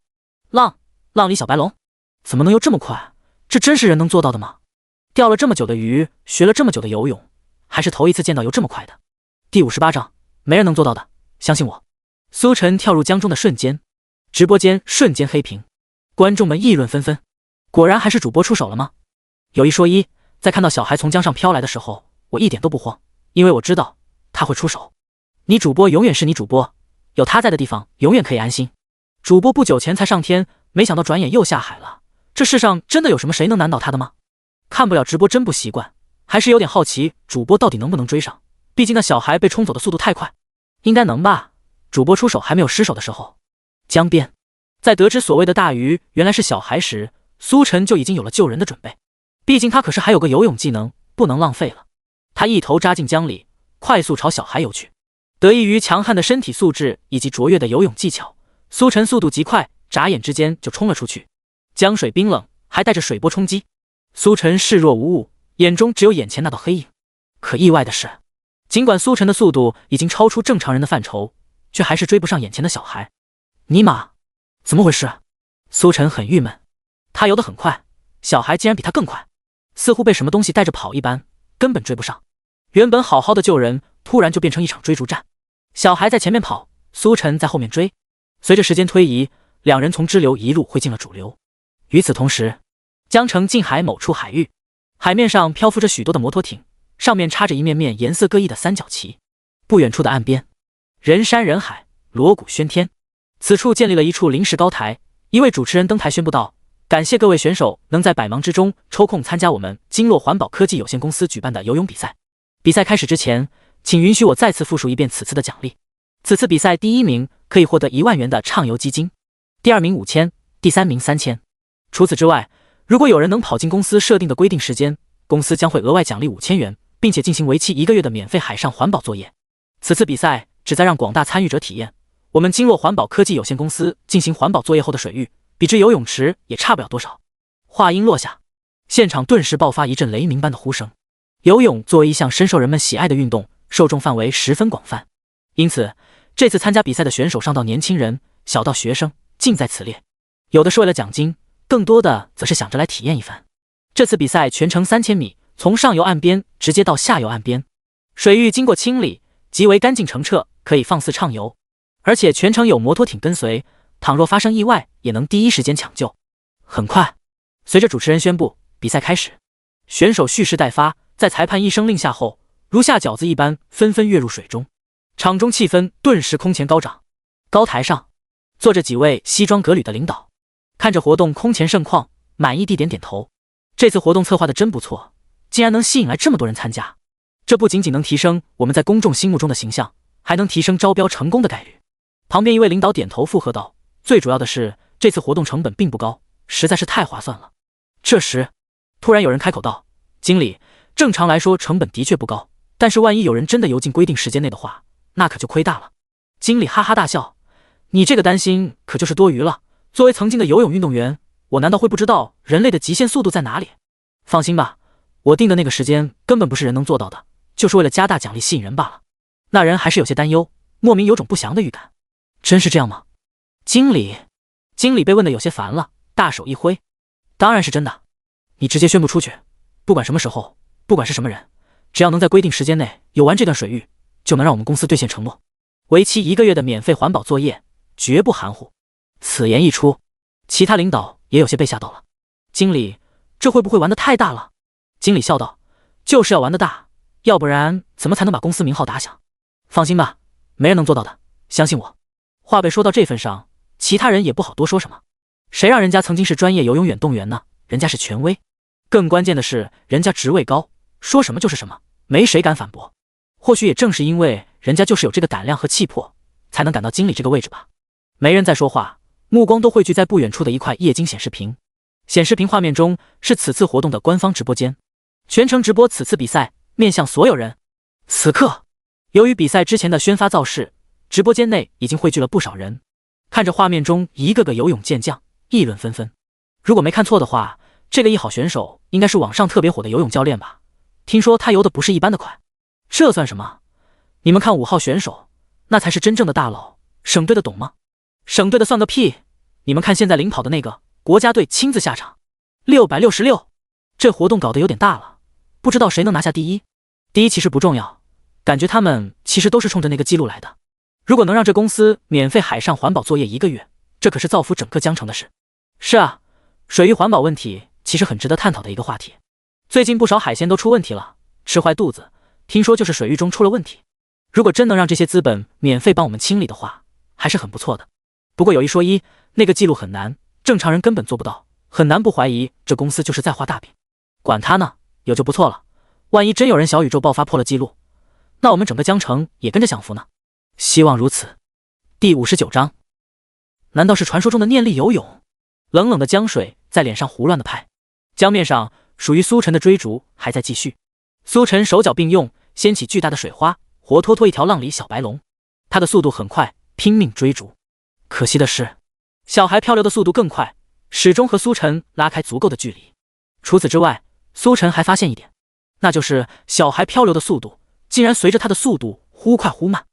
浪里小白龙，怎么能游这么快？这真是人能做到的吗？钓了这么久的鱼，学了这么久的游泳，还是头一次见到游这么快的。第58章，没人能做到的，相信我。苏晨跳入江中的瞬间，直播间瞬间黑屏，观众们议论纷纷。果然还是主播出手了吗？有一说一，在看到小孩从江上飘来的时候，我一点都不慌，因为我知道他会出手。你主播永远是你主播，有他在的地方永远可以安心。主播不久前才上天，没想到转眼又下海了。这世上真的有什么谁能难倒他的吗？看不了直播真不习惯，还是有点好奇主播到底能不能追上，毕竟那小孩被冲走的速度太快。应该能吧，主播出手还没有失手的时候，江边在得知所谓的大鱼原来是小孩时，苏晨就已经有了救人的准备。毕竟他可是还有个游泳技能，不能浪费了。他一头扎进江里，快速朝小孩游去。得益于强悍的身体素质以及卓越的游泳技巧，苏晨速度极快，眨眼之间就冲了出去。江水冰冷，还带着水波冲击。苏晨视若无物，眼中只有眼前那道黑影。可意外的是，尽管苏晨的速度已经超出正常人的范畴，却还是追不上眼前的小孩。尼玛，怎么回事？苏晨很郁闷。他游得很快，小孩竟然比他更快，似乎被什么东西带着跑一般，根本追不上。原本好好的救人，突然就变成一场追逐战。小孩在前面跑，苏晨在后面追。随着时间推移，两人从支流一路汇进了主流。与此同时，江城近海某处海域，海面上漂浮着许多的摩托艇，上面插着一面面颜色各异的三角旗。不远处的岸边，人山人海，锣鼓喧天。此处建立了一处临时高台，一位主持人登台宣布道：感谢各位选手能在百忙之中抽空参加我们经络环保科技有限公司举办的游泳比赛。比赛开始之前，请允许我再次复述一遍此次的奖励。此次比赛第1名可以获得1万元的畅游基金，第2名5000，第3名3000。除此之外，如果有人能跑进公司设定的规定时间，公司将会额外奖励5000元，并且进行为期1个月的免费海上环保作业。此次比赛旨在让广大参与者体验我们经络环保科技有限公司进行环保作业后的水域，比之游泳池也差不了多少。话音落下，现场顿时爆发一阵雷鸣般的呼声。游泳作为一项深受人们喜爱的运动，受众范围十分广泛，因此这次参加比赛的选手上到年轻人，小到学生，尽在此列。有的是为了奖金，更多的则是想着来体验一番。这次比赛全程3000米，从上游岸边直接到下游岸边，水域经过清理，极为干净澄澈，可以放肆畅游。而且全程有摩托艇跟随，倘若发生意外，也能第一时间抢救。很快，随着主持人宣布比赛开始，选手蓄势待发，在裁判一声令下后，如下饺子一般纷纷跃入水中，场中气氛顿时空前高涨。高台上坐着几位西装革履的领导，看着活动空前盛况，满意地点点头。这次活动策划的真不错，竟然能吸引来这么多人参加。这不仅仅能提升我们在公众心目中的形象，还能提升招标成功的概率。旁边一位领导点头附和道：最主要的是这次活动成本并不高，实在是太划算了。这时突然有人开口道：经理，正常来说成本的确不高，但是万一有人真的游进规定时间内的话，那可就亏大了。经理哈哈大笑：你这个担心可就是多余了。作为曾经的游泳运动员，我难道会不知道人类的极限速度在哪里？放心吧，我定的那个时间根本不是人能做到的，就是为了加大奖励吸引人罢了。那人还是有些担忧，莫名有种不祥的预感。真是这样吗？经理被问得有些烦了，大手一挥：当然是真的，你直接宣布出去，不管什么时候，不管是什么人，只要能在规定时间内游完这段水域，就能让我们公司兑现承诺。为期1个月的免费环保作业，绝不含糊。此言一出，其他领导也有些被吓到了。经理，这会不会玩得太大了？经理笑道：就是要玩得大，要不然怎么才能把公司名号打响？放心吧，没人能做到的，相信我。话被说到这份上，其他人也不好多说什么。谁让人家曾经是专业游泳运动员呢？人家是权威，更关键的是人家职位高，说什么就是什么，没谁敢反驳。或许也正是因为人家就是有这个胆量和气魄，才能赶到经理这个位置吧。没人再说话，目光都汇聚在不远处的一块液晶显示屏。显示屏画面中是此次活动的官方直播间，全程直播此次比赛，面向所有人。此刻，由于比赛之前的宣发造势，直播间内已经汇聚了不少人，看着画面中一个个游泳健将，议论纷纷。如果没看错的话，这个1号选手应该是网上特别火的游泳教练吧？听说他游的不是一般的快。这算什么？你们看5号选手，那才是真正的大佬，省队的懂吗？省队的算个屁！你们看现在领跑的那个，国家队亲自下场，666。这活动搞得有点大了，不知道谁能拿下第一。第一其实不重要，感觉他们其实都是冲着那个记录来的。如果能让这公司免费海上环保作业1个月，这可是造福整个江城的事。是啊，水域环保问题其实很值得探讨的一个话题。最近不少海鲜都出问题了，吃坏肚子，听说就是水域中出了问题。如果真能让这些资本免费帮我们清理的话，还是很不错的。不过有一说一，那个记录很难，正常人根本做不到，很难不怀疑这公司就是在画大饼。管他呢，有就不错了。万一真有人小宇宙爆发破了记录，那我们整个江城也跟着享福呢。希望如此。第59章，难道是传说中的念力游泳？冷冷的江水在脸上胡乱的拍，江面上属于苏晨的追逐还在继续。苏晨手脚并用，掀起巨大的水花，活脱脱一条浪里小白龙。他的速度很快，拼命追逐。可惜的是，小孩漂流的速度更快，始终和苏晨拉开足够的距离。除此之外，苏晨还发现一点，那就是小孩漂流的速度竟然随着他的速度忽快忽慢。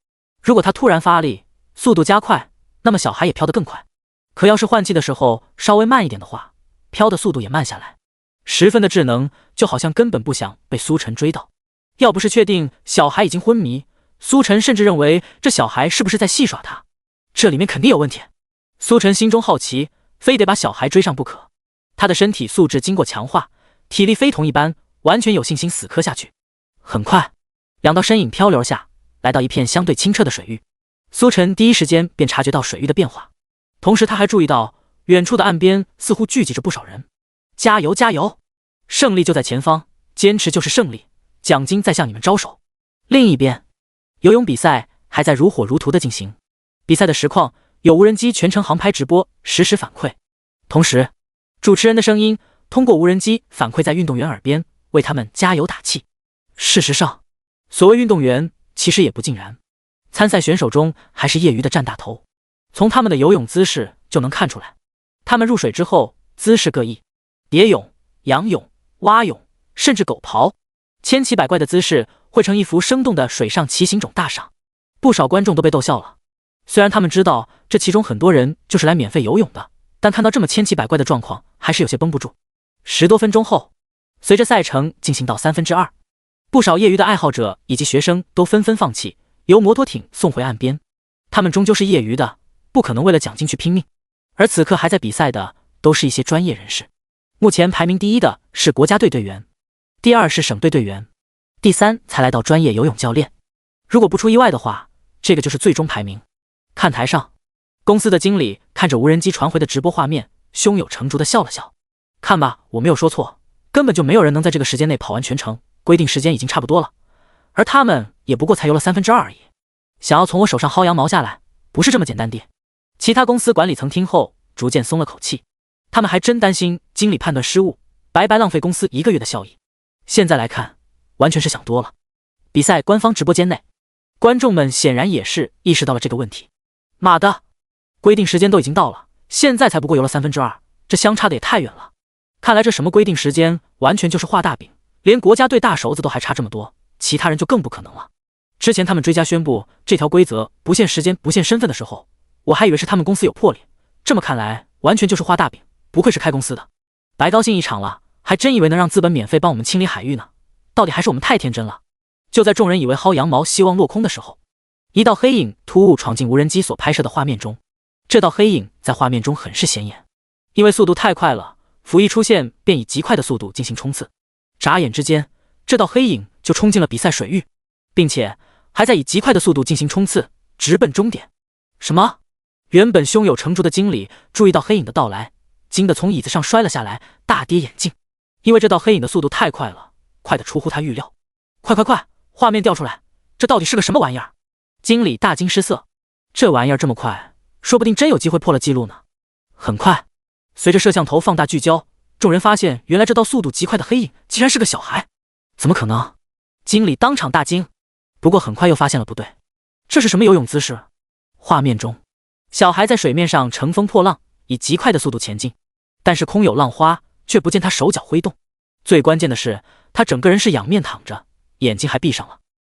如果他突然发力，速度加快，那么小孩也飘得更快。可要是换气的时候稍微慢一点的话，飘的速度也慢下来，十分的智能，就好像根本不想被苏晨追到。要不是确定小孩已经昏迷，苏晨甚至认为这小孩是不是在戏耍他，这里面肯定有问题。苏晨心中好奇，非得把小孩追上不可。他的身体素质经过强化，体力非同一般，完全有信心死磕下去。很快，两道身影漂流下，来到一片相对清澈的水域。苏晨第一时间便察觉到水域的变化，同时他还注意到远处的岸边似乎聚集着不少人。加油加油，胜利就在前方，坚持就是胜利，奖金在向你们招手。另一边，游泳比赛还在如火如荼的进行，比赛的实况有无人机全程航拍直播，实时反馈。同时，主持人的声音通过无人机反馈在运动员耳边，为他们加油打气。事实上，所谓运动员其实也不尽然，参赛选手中还是业余的占大头。从他们的游泳姿势就能看出来，他们入水之后姿势各异，蝶泳、仰泳、蛙泳，甚至狗刨，千奇百怪的姿势汇成一幅生动的水上骑行种大赏。不少观众都被逗笑了。虽然他们知道这其中很多人就是来免费游泳的，但看到这么千奇百怪的状况，还是有些绷不住。10多分钟后，随着赛程进行到2/3，不少业余的爱好者以及学生都纷纷放弃，由摩托艇送回岸边。他们终究是业余的，不可能为了奖金去拼命。而此刻还在比赛的都是一些专业人士。目前排名第1的是国家队队员，第2是省队队员，第3才来到专业游泳教练。如果不出意外的话，这个就是最终排名。看台上，公司的经理看着无人机传回的直播画面，胸有成竹地笑了笑。看吧，我没有说错，根本就没有人能在这个时间内跑完全程，规定时间已经差不多了，而他们也不过才游了2/3而已。想要从我手上薅羊毛下来，不是这么简单的。其他公司管理层听后逐渐松了口气，他们还真担心经理判断失误，白白浪费公司1个月的效益。现在来看，完全是想多了。比赛官方直播间内，观众们显然也是意识到了这个问题。妈的，规定时间都已经到了，现在才不过游了2/3，这相差的也太远了。看来这什么规定时间完全就是画大饼，连国家队大手子都还差这么多，其他人就更不可能了。之前他们追加宣布这条规则不限时间不限身份的时候，我还以为是他们公司有魄力，这么看来完全就是画大饼，不愧是开公司的。白高兴一场了，还真以为能让资本免费帮我们清理海域呢，到底还是我们太天真了。就在众人以为薅羊毛希望落空的时候，一道黑影突兀闯进无人机所拍摄的画面中。这道黑影在画面中很是显眼，因为速度太快了，甫一出现便以极快的速度进行冲刺。眨眼之间，这道黑影就冲进了比赛水域，并且还在以极快的速度进行冲刺，直奔终点。什么？原本胸有成竹的经理注意到黑影的到来，惊得从椅子上摔了下来，大跌眼镜。因为这道黑影的速度太快了，快得出乎他预料。快，画面调出来，这到底是个什么玩意儿？经理大惊失色，这玩意儿这么快，说不定真有机会破了记录呢。很快，随着摄像头放大聚焦，众人发现原来这道速度极快的黑影竟然是个小孩。怎么可能？经理当场大惊，不过很快又发现了不对，这是什么游泳姿势？画面中，小孩在水面上乘风破浪，以极快的速度前进，但是空有浪花，却不见他手脚挥动。最关键的是，他整个人是仰面躺着，眼睛还闭上了。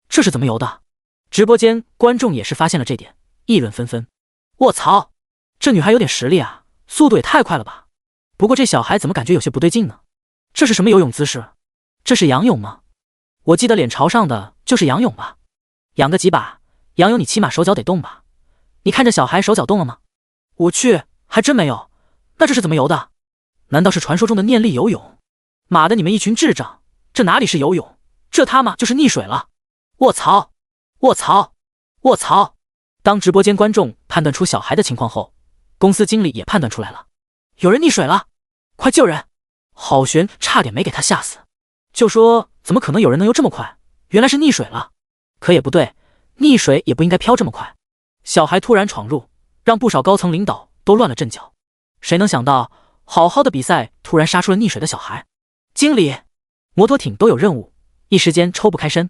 这是怎么游的？直播间观众也是发现了这点，议论纷纷。卧槽，这女孩有点实力啊，速度也太快了吧。不过这小孩怎么感觉有些不对劲呢？这是什么游泳姿势？这是仰泳吗？我记得脸朝上的就是仰泳吧。仰个几把，仰泳你起码手脚得动吧？你看这小孩手脚动了吗？我去，还真没有。那这是怎么游的？难道是传说中的念力游泳？妈的，你们一群智障，这哪里是游泳，这他妈就是溺水了。卧槽，卧槽，卧槽！当直播间观众判断出小孩的情况后，公司经理也判断出来了，有人溺水了，快救人！郝璇差点没给他吓死，就说怎么可能有人能游这么快，原来是溺水了。可也不对，溺水也不应该飘这么快。小孩突然闯入，让不少高层领导都乱了阵脚。谁能想到，好好的比赛突然杀出了溺水的小孩？经理，摩托艇都有任务，一时间抽不开身。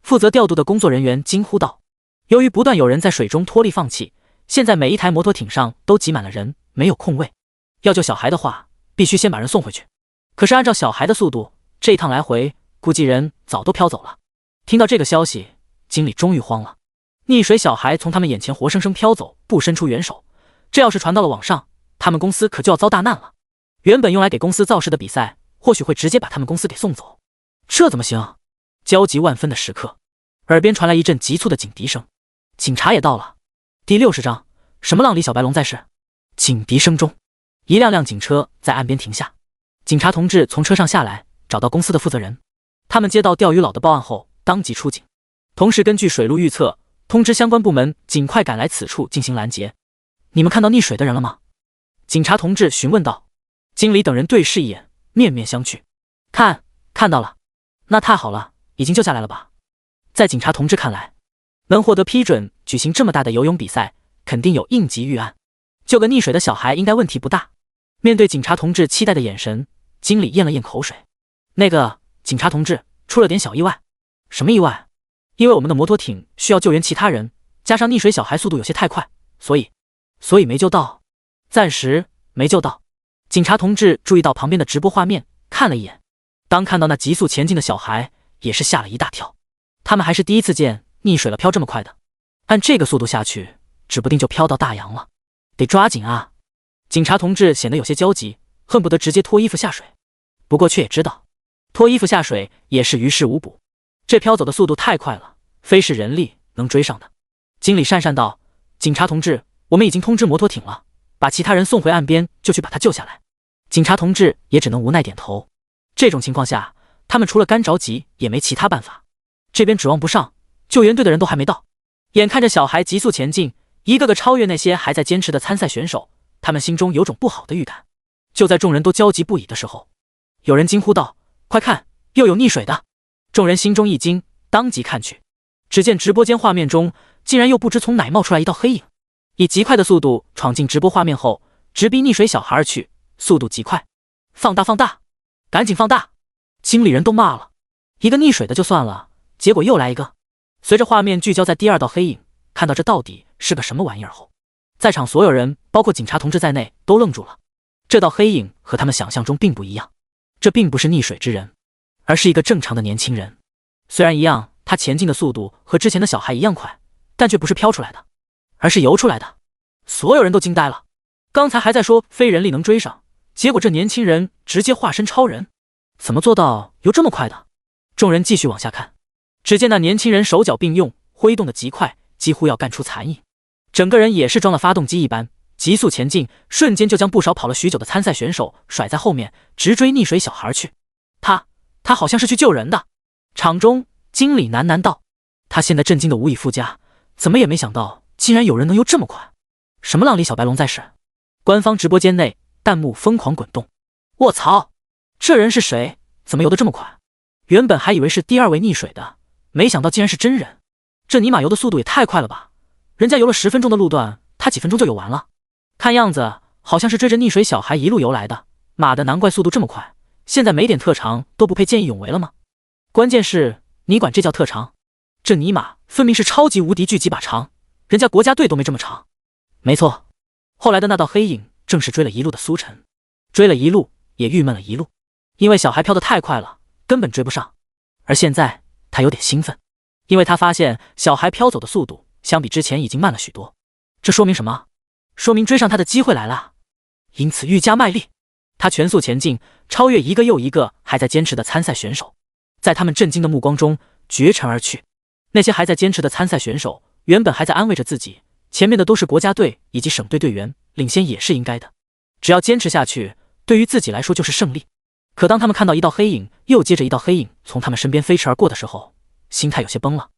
负责调度的工作人员惊呼道：“由于不断有人在水中脱力放气，现在每一台摩托艇上都挤满了人，没有空位。要救小孩的话，必须先把人送回去。可是按照小孩的速度，这一趟来回，估计人早都飘走了。”听到这个消息，经理终于慌了。溺水小孩从他们眼前活生生飘走，不伸出援手，这要是传到了网上，他们公司可就要遭大难了。原本用来给公司造势的比赛，或许会直接把他们公司给送走。这怎么行？焦急万分的时刻，耳边传来一阵急促的警笛声。警察也到了。第60章，什么浪里小白龙在世？警笛声中，一辆辆警车在岸边停下。警察同志从车上下来，找到公司的负责人。他们接到钓鱼佬的报案后，当即出警，同时根据水路预测，通知相关部门尽快赶来此处进行拦截。你们看到溺水的人了吗？警察同志询问道。经理等人对视一眼，面面相觑。看到了。那太好了，已经救下来了吧？在警察同志看来，能获得批准举行这么大的游泳比赛，肯定有应急预案，救个溺水的小孩应该问题不大。面对警察同志期待的眼神，经理咽了咽口水。那个警察同志，出了点小意外。什么意外？因为我们的摩托艇需要救援其他人，加上溺水小孩速度有些太快，所以没救到，暂时没救到。警察同志注意到旁边的直播画面，看了一眼，当看到那急速前进的小孩，也是吓了一大跳。他们还是第一次见溺水了飘这么快的，按这个速度下去，指不定就飘到大洋了，得抓紧啊！警察同志显得有些焦急，恨不得直接脱衣服下水，不过却也知道，脱衣服下水也是于事无补，这飘走的速度太快了，非是人力能追上的。经理讪讪道：“警察同志，我们已经通知摩托艇了，把其他人送回岸边，就去把他救下来。”警察同志也只能无奈点头。这种情况下，他们除了干着急也没其他办法。这边指望不上，救援队的人都还没到。眼看着小孩急速前进，一个个超越那些还在坚持的参赛选手，他们心中有种不好的预感。就在众人都焦急不已的时候，有人惊呼道：“快看，又有溺水的！”众人心中一惊，当即看去，只见直播间画面中竟然又不知从哪冒出来一道黑影，以极快的速度闯进直播画面后，直逼溺水小孩而去，速度极快。放大，赶紧放大！经理人都骂了，一个溺水的就算了，结果又来一个。随着画面聚焦在第二道黑影，看到这到底是个什么玩意儿后，在场所有人，包括警察同志在内，都愣住了。这道黑影和他们想象中并不一样，这并不是溺水之人，而是一个正常的年轻人。虽然一样，他前进的速度和之前的小孩一样快，但却不是飘出来的，而是游出来的。所有人都惊呆了，刚才还在说非人力能追上，结果这年轻人直接化身超人，怎么做到游这么快的？众人继续往下看，只见那年轻人手脚并用，挥动的极快，几乎要干出残影，整个人也是装了发动机一般，急速前进，瞬间就将不少跑了许久的参赛选手甩在后面，直追溺水小孩去。他好像是去救人的。场中经理喃喃道，他现在震惊的无以复加，怎么也没想到竟然有人能游这么快。什么浪里小白龙在世？官方直播间内弹幕疯狂滚动。卧槽，这人是谁？怎么游得这么快？原本还以为是第二位溺水的，没想到竟然是真人。这尼玛游的速度也太快了吧，人家游了10分钟的路段，他几分钟就游完了。看样子好像是追着溺水小孩一路游来的，妈的，难怪速度这么快，现在没点特长都不配见义勇为了吗？关键是你管这叫特长？这尼玛分明是超级无敌巨几把长，人家国家队都没这么长。没错，后来的那道黑影正是追了一路的苏晨，追了一路也郁闷了一路，因为小孩飘得太快了，根本追不上。而现在他有点兴奋，因为他发现小孩飘走的速度相比之前已经慢了许多。这说明什么？说明追上他的机会来了，因此愈加卖力。他全速前进，超越一个又一个还在坚持的参赛选手，在他们震惊的目光中绝尘而去。那些还在坚持的参赛选手原本还在安慰着自己，前面的都是国家队以及省队队员，领先也是应该的，只要坚持下去，对于自己来说就是胜利。可当他们看到一道黑影又接着一道黑影从他们身边飞驰而过的时候，心态有些崩了，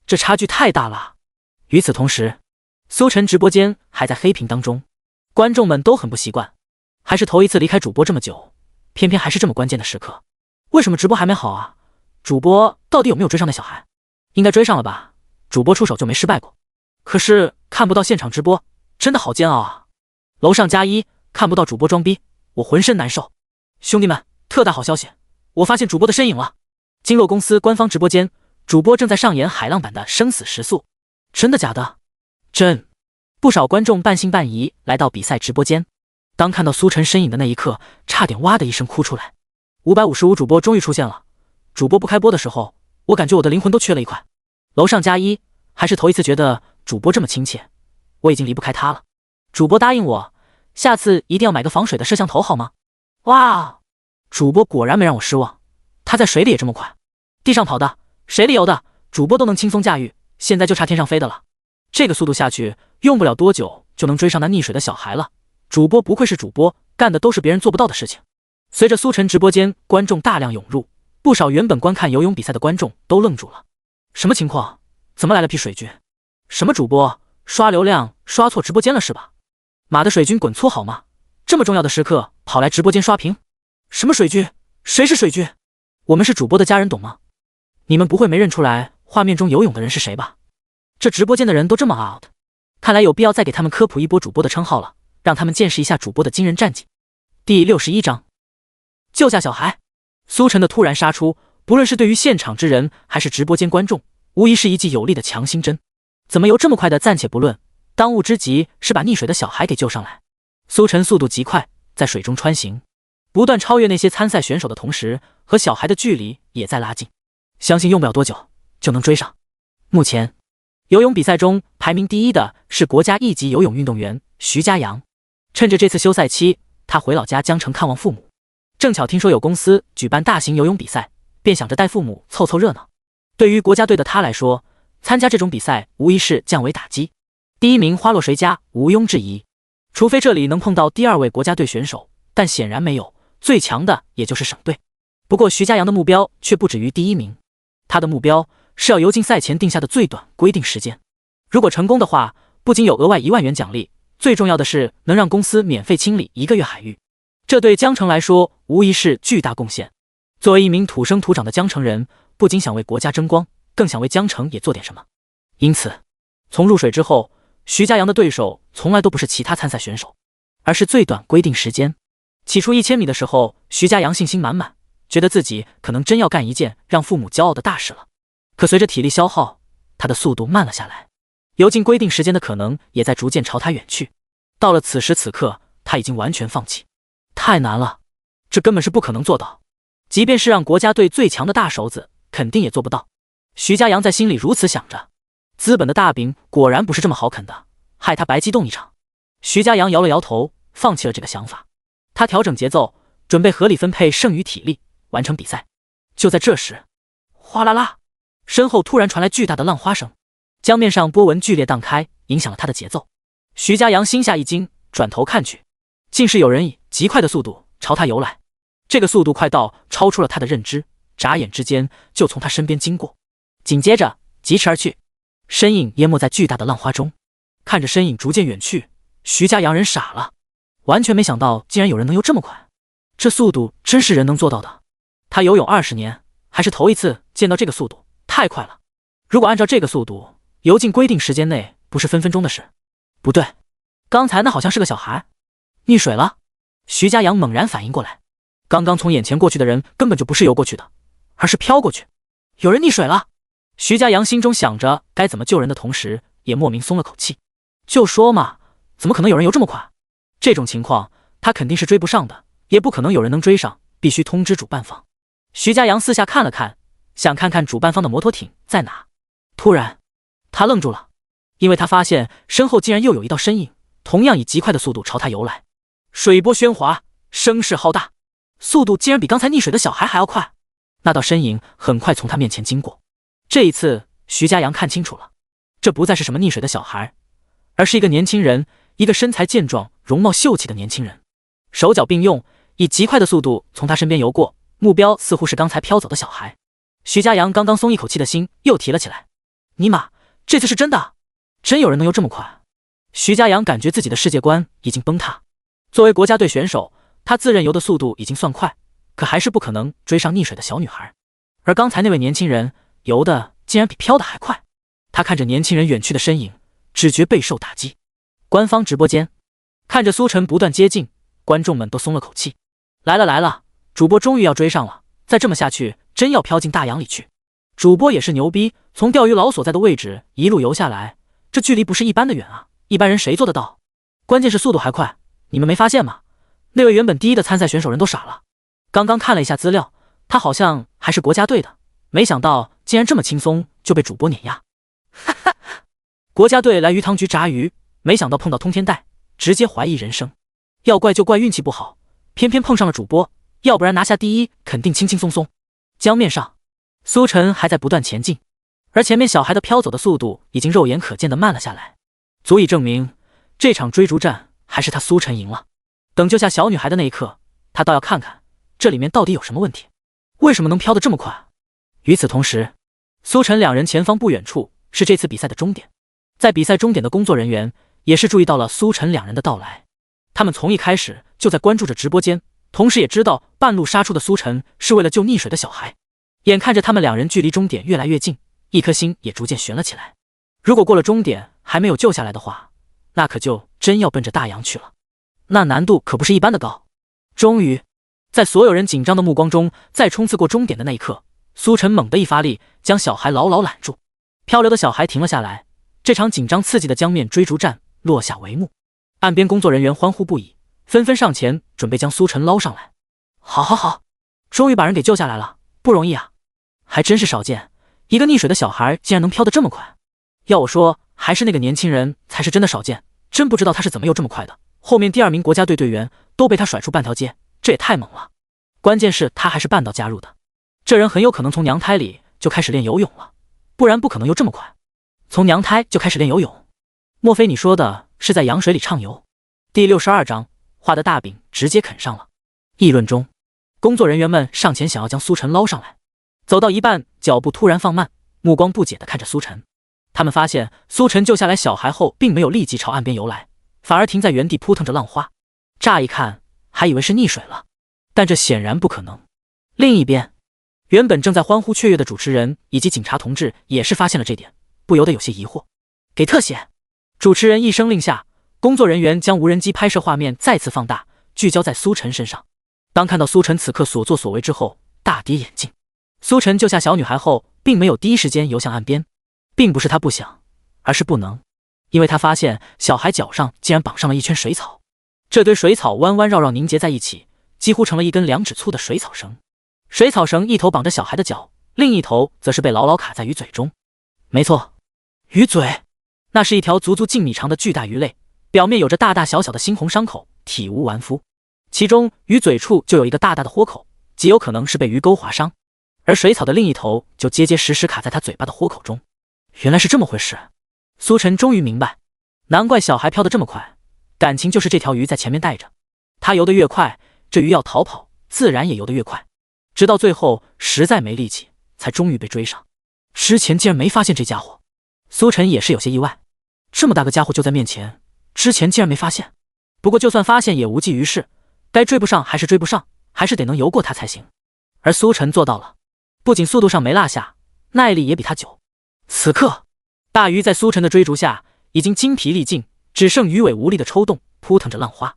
这差距太大了。与此同时，苏晨直播间还在黑屏当中，观众们都很不习惯，还是头一次离开主播这么久，偏偏还是这么关键的时刻。为什么直播还没好啊？主播到底有没有追上那小孩？应该追上了吧，主播出手就没失败过。可是看不到现场直播，真的好煎熬啊！楼上加一，看不到主播装逼，我浑身难受。兄弟们，特大好消息，我发现主播的身影了。经络公司官方直播间，主播正在上演海浪版的生死时速。真的假的？真。不少观众半信半疑来到比赛直播间，当看到苏晨身影的那一刻，差点哇的一声哭出来。555主播终于出现了。主播不开播的时候，我感觉我的灵魂都缺了一块。楼上加一，还是头一次觉得主播这么亲切，我已经离不开他了。主播答应我，下次一定要买个防水的摄像头好吗？哇，主播果然没让我失望，他在水里也这么快，地上跑的，水里游的，主播都能轻松驾驭，现在就差天上飞的了。这个速度下去，用不了多久就能追上那溺水的小孩了。主播不愧是主播，干的都是别人做不到的事情。随着苏晨直播间观众大量涌入，不少原本观看游泳比赛的观众都愣住了。什么情况？怎么来了批水军？什么主播刷流量刷错直播间了是吧？妈的水军滚粗好吗？这么重要的时刻跑来直播间刷屏？什么水军？谁是水军？我们是主播的家人懂吗？你们不会没认出来画面中游泳的人是谁吧？这直播间的人都这么 out， 看来有必要再给他们科普一波主播的称号了，让他们见识一下主播的惊人战绩。第61章，救下小孩。苏晨的突然杀出，不论是对于现场之人还是直播间观众，无疑是一剂有力的强心针。怎么由这么快的暂且不论，当务之急是把溺水的小孩给救上来。苏晨速度极快，在水中穿行，不断超越那些参赛选手的同时，和小孩的距离也在拉近，相信用不了多久就能追上。目前游泳比赛中排名第一的是国家一级游泳运动员徐嘉阳。趁着这次休赛期，他回老家江城看望父母，正巧听说有公司举办大型游泳比赛，便想着带父母凑凑热闹。对于国家队的他来说，参加这种比赛无疑是降维打击，第一名花落谁家毋庸置疑，除非这里能碰到第二位国家队选手，但显然没有，最强的也就是省队。不过徐嘉阳的目标却不止于第一名，他的目标是要游进赛前定下的最短规定时间。如果成功的话，不仅有额外1万元奖励，最重要的是能让公司免费清理1个月海域，这对江城来说无疑是巨大贡献。作为一名土生土长的江城人，不仅想为国家争光，更想为江城也做点什么。因此从入水之后，徐嘉阳的对手从来都不是其他参赛选手，而是最短规定时间。起初1000米的时候，徐嘉阳信心满满，觉得自己可能真要干一件让父母骄傲的大事了。可随着体力消耗，他的速度慢了下来，游进规定时间的可能也在逐渐朝他远去。到了此时此刻，他已经完全放弃，太难了，这根本是不可能做到，即便是让国家队最强的大手子，肯定也做不到。徐嘉阳在心里如此想着，资本的大饼果然不是这么好啃的，害他白激动一场。徐嘉阳摇了摇头，放弃了这个想法。他调整节奏，准备合理分配剩余体力，完成比赛。就在这时，哗啦啦，身后突然传来巨大的浪花声，江面上波纹剧烈荡开，影响了他的节奏。徐嘉阳心下一惊，转头看去，竟是有人以极快的速度朝他游来。这个速度快到超出了他的认知，眨眼之间就从他身边经过，紧接着疾驰而去，身影淹没在巨大的浪花中。看着身影逐渐远去，徐嘉阳人傻了，完全没想到竟然有人能游这么快，这速度真是人能做到的。他游泳20年，还是头一次见到这个速度，太快了。如果按照这个速度游进规定时间内，不是分分钟的事。不对，刚才那好像是个小孩，溺水了。徐嘉阳猛然反应过来，刚刚从眼前过去的人根本就不是游过去的，而是飘过去。有人溺水了。徐嘉阳心中想着该怎么救人的同时，也莫名松了口气。就说嘛，怎么可能有人游这么快？这种情况他肯定是追不上的，也不可能有人能追上，必须通知主办方。徐嘉阳四下看了看，想看看主办方的摩托艇在哪。突然他愣住了，因为他发现身后竟然又有一道身影，同样以极快的速度朝他游来。水波喧哗，声势浩大，速度竟然比刚才溺水的小孩还要快。那道身影很快从他面前经过。这一次徐嘉阳看清楚了，这不再是什么溺水的小孩，而是一个年轻人，一个身材健壮容貌秀气的年轻人，手脚并用，以极快的速度从他身边游过，目标似乎是刚才飘走的小孩。徐嘉阳刚刚松一口气的心又提了起来，尼玛，这次是真的，真有人能游这么快。徐嘉阳感觉自己的世界观已经崩塌。作为国家队选手，他自认游的速度已经算快，可还是不可能追上溺水的小女孩。而刚才那位年轻人游的竟然比飘的还快。他看着年轻人远去的身影，只觉备受打击。官方直播间，看着苏晨不断接近，观众们都松了口气。来了来了，主播终于要追上了，再这么下去，真要飘进大洋里去。主播也是牛逼，从钓鱼佬所在的位置一路游下来，这距离不是一般的远啊，一般人谁做得到？关键是速度还快，你们没发现吗？那位原本第一的参赛选手人都傻了。刚刚看了一下资料，他好像还是国家队的，没想到竟然这么轻松就被主播碾压。哈哈，国家队来鱼塘局炸鱼，没想到碰到通天带，直接怀疑人生。要怪就怪运气不好，偏偏碰上了主播，要不然拿下第一肯定轻轻松松。江面上，苏晨还在不断前进，而前面小孩的飘走的速度已经肉眼可见的慢了下来，足以证明这场追逐战还是他苏晨赢了。等救下小女孩的那一刻，他倒要看看这里面到底有什么问题，为什么能飘得这么快？与此同时，苏晨两人前方不远处是这次比赛的终点，在比赛终点的工作人员也是注意到了苏晨两人的到来，他们从一开始就在关注着直播间，同时也知道半路杀出的苏晨是为了救溺水的小孩。眼看着他们两人距离终点越来越近，一颗心也逐渐悬了起来。如果过了终点还没有救下来的话，那可就真要奔着大洋去了，那难度可不是一般的高。终于，在所有人紧张的目光中，在冲刺过终点的那一刻，苏晨猛地一发力，将小孩牢牢揽住，漂流的小孩停了下来，这场紧张刺激的江面追逐战落下帷幕。岸边工作人员欢呼不已，纷纷上前准备将苏晨捞上来。好好好，终于把人给救下来了，不容易啊，还真是少见，一个溺水的小孩竟然能飘得这么快。要我说，还是那个年轻人才是真的少见，真不知道他是怎么有这么快的，后面第2名国家队队员都被他甩出半条街，这也太猛了。关键是他还是半道加入的，这人很有可能从娘胎里就开始练游泳了，不然不可能游这么快。从娘胎就开始练游泳，莫非你说的是在羊水里畅游？第62章画的大饼直接啃上了。议论中，工作人员们上前想要将苏晨捞上来，走到一半，脚步突然放慢，目光不解地看着苏晨。他们发现苏晨救下来小孩后，并没有立即朝岸边游来，反而停在原地扑腾着浪花。乍一看还以为是溺水了，但这显然不可能。另一边，原本正在欢呼雀跃的主持人以及警察同志也是发现了这点，不由得有些疑惑。给特写！主持人一声令下，工作人员将无人机拍摄画面再次放大，聚焦在苏晨身上。当看到苏晨此刻所作所为之后，大跌眼镜。苏晨救下小女孩后，并没有第一时间游向岸边，并不是他不想，而是不能，因为他发现小孩脚上竟然绑上了一圈水草，这堆水草弯弯绕绕凝结在一起，几乎成了一根2指粗的水草绳。水草绳一头绑着小孩的脚，另一头则是被牢牢卡在鱼嘴中。没错，鱼嘴，那是一条足足近米长的巨大鱼类，表面有着大大小小的猩红伤口，体无完肤，其中鱼嘴处就有一个大大的豁口，极有可能是被鱼钩划伤，而水草的另一头就结结实实卡在他嘴巴的豁口中。原来是这么回事，苏晨终于明白，难怪小孩飘得这么快，感情就是这条鱼在前面带着，他游得越快，这鱼要逃跑自然也游得越快，直到最后实在没力气，才终于被追上。之前竟然没发现这家伙，苏晨也是有些意外，这么大个家伙就在面前，之前竟然没发现。不过就算发现也无济于事，该追不上还是追不上，还是得能游过他才行。而苏晨做到了，不仅速度上没落下，耐力也比他久。此刻，大鱼在苏晨的追逐下已经精疲力尽，只剩鱼尾无力的抽动，扑腾着浪花。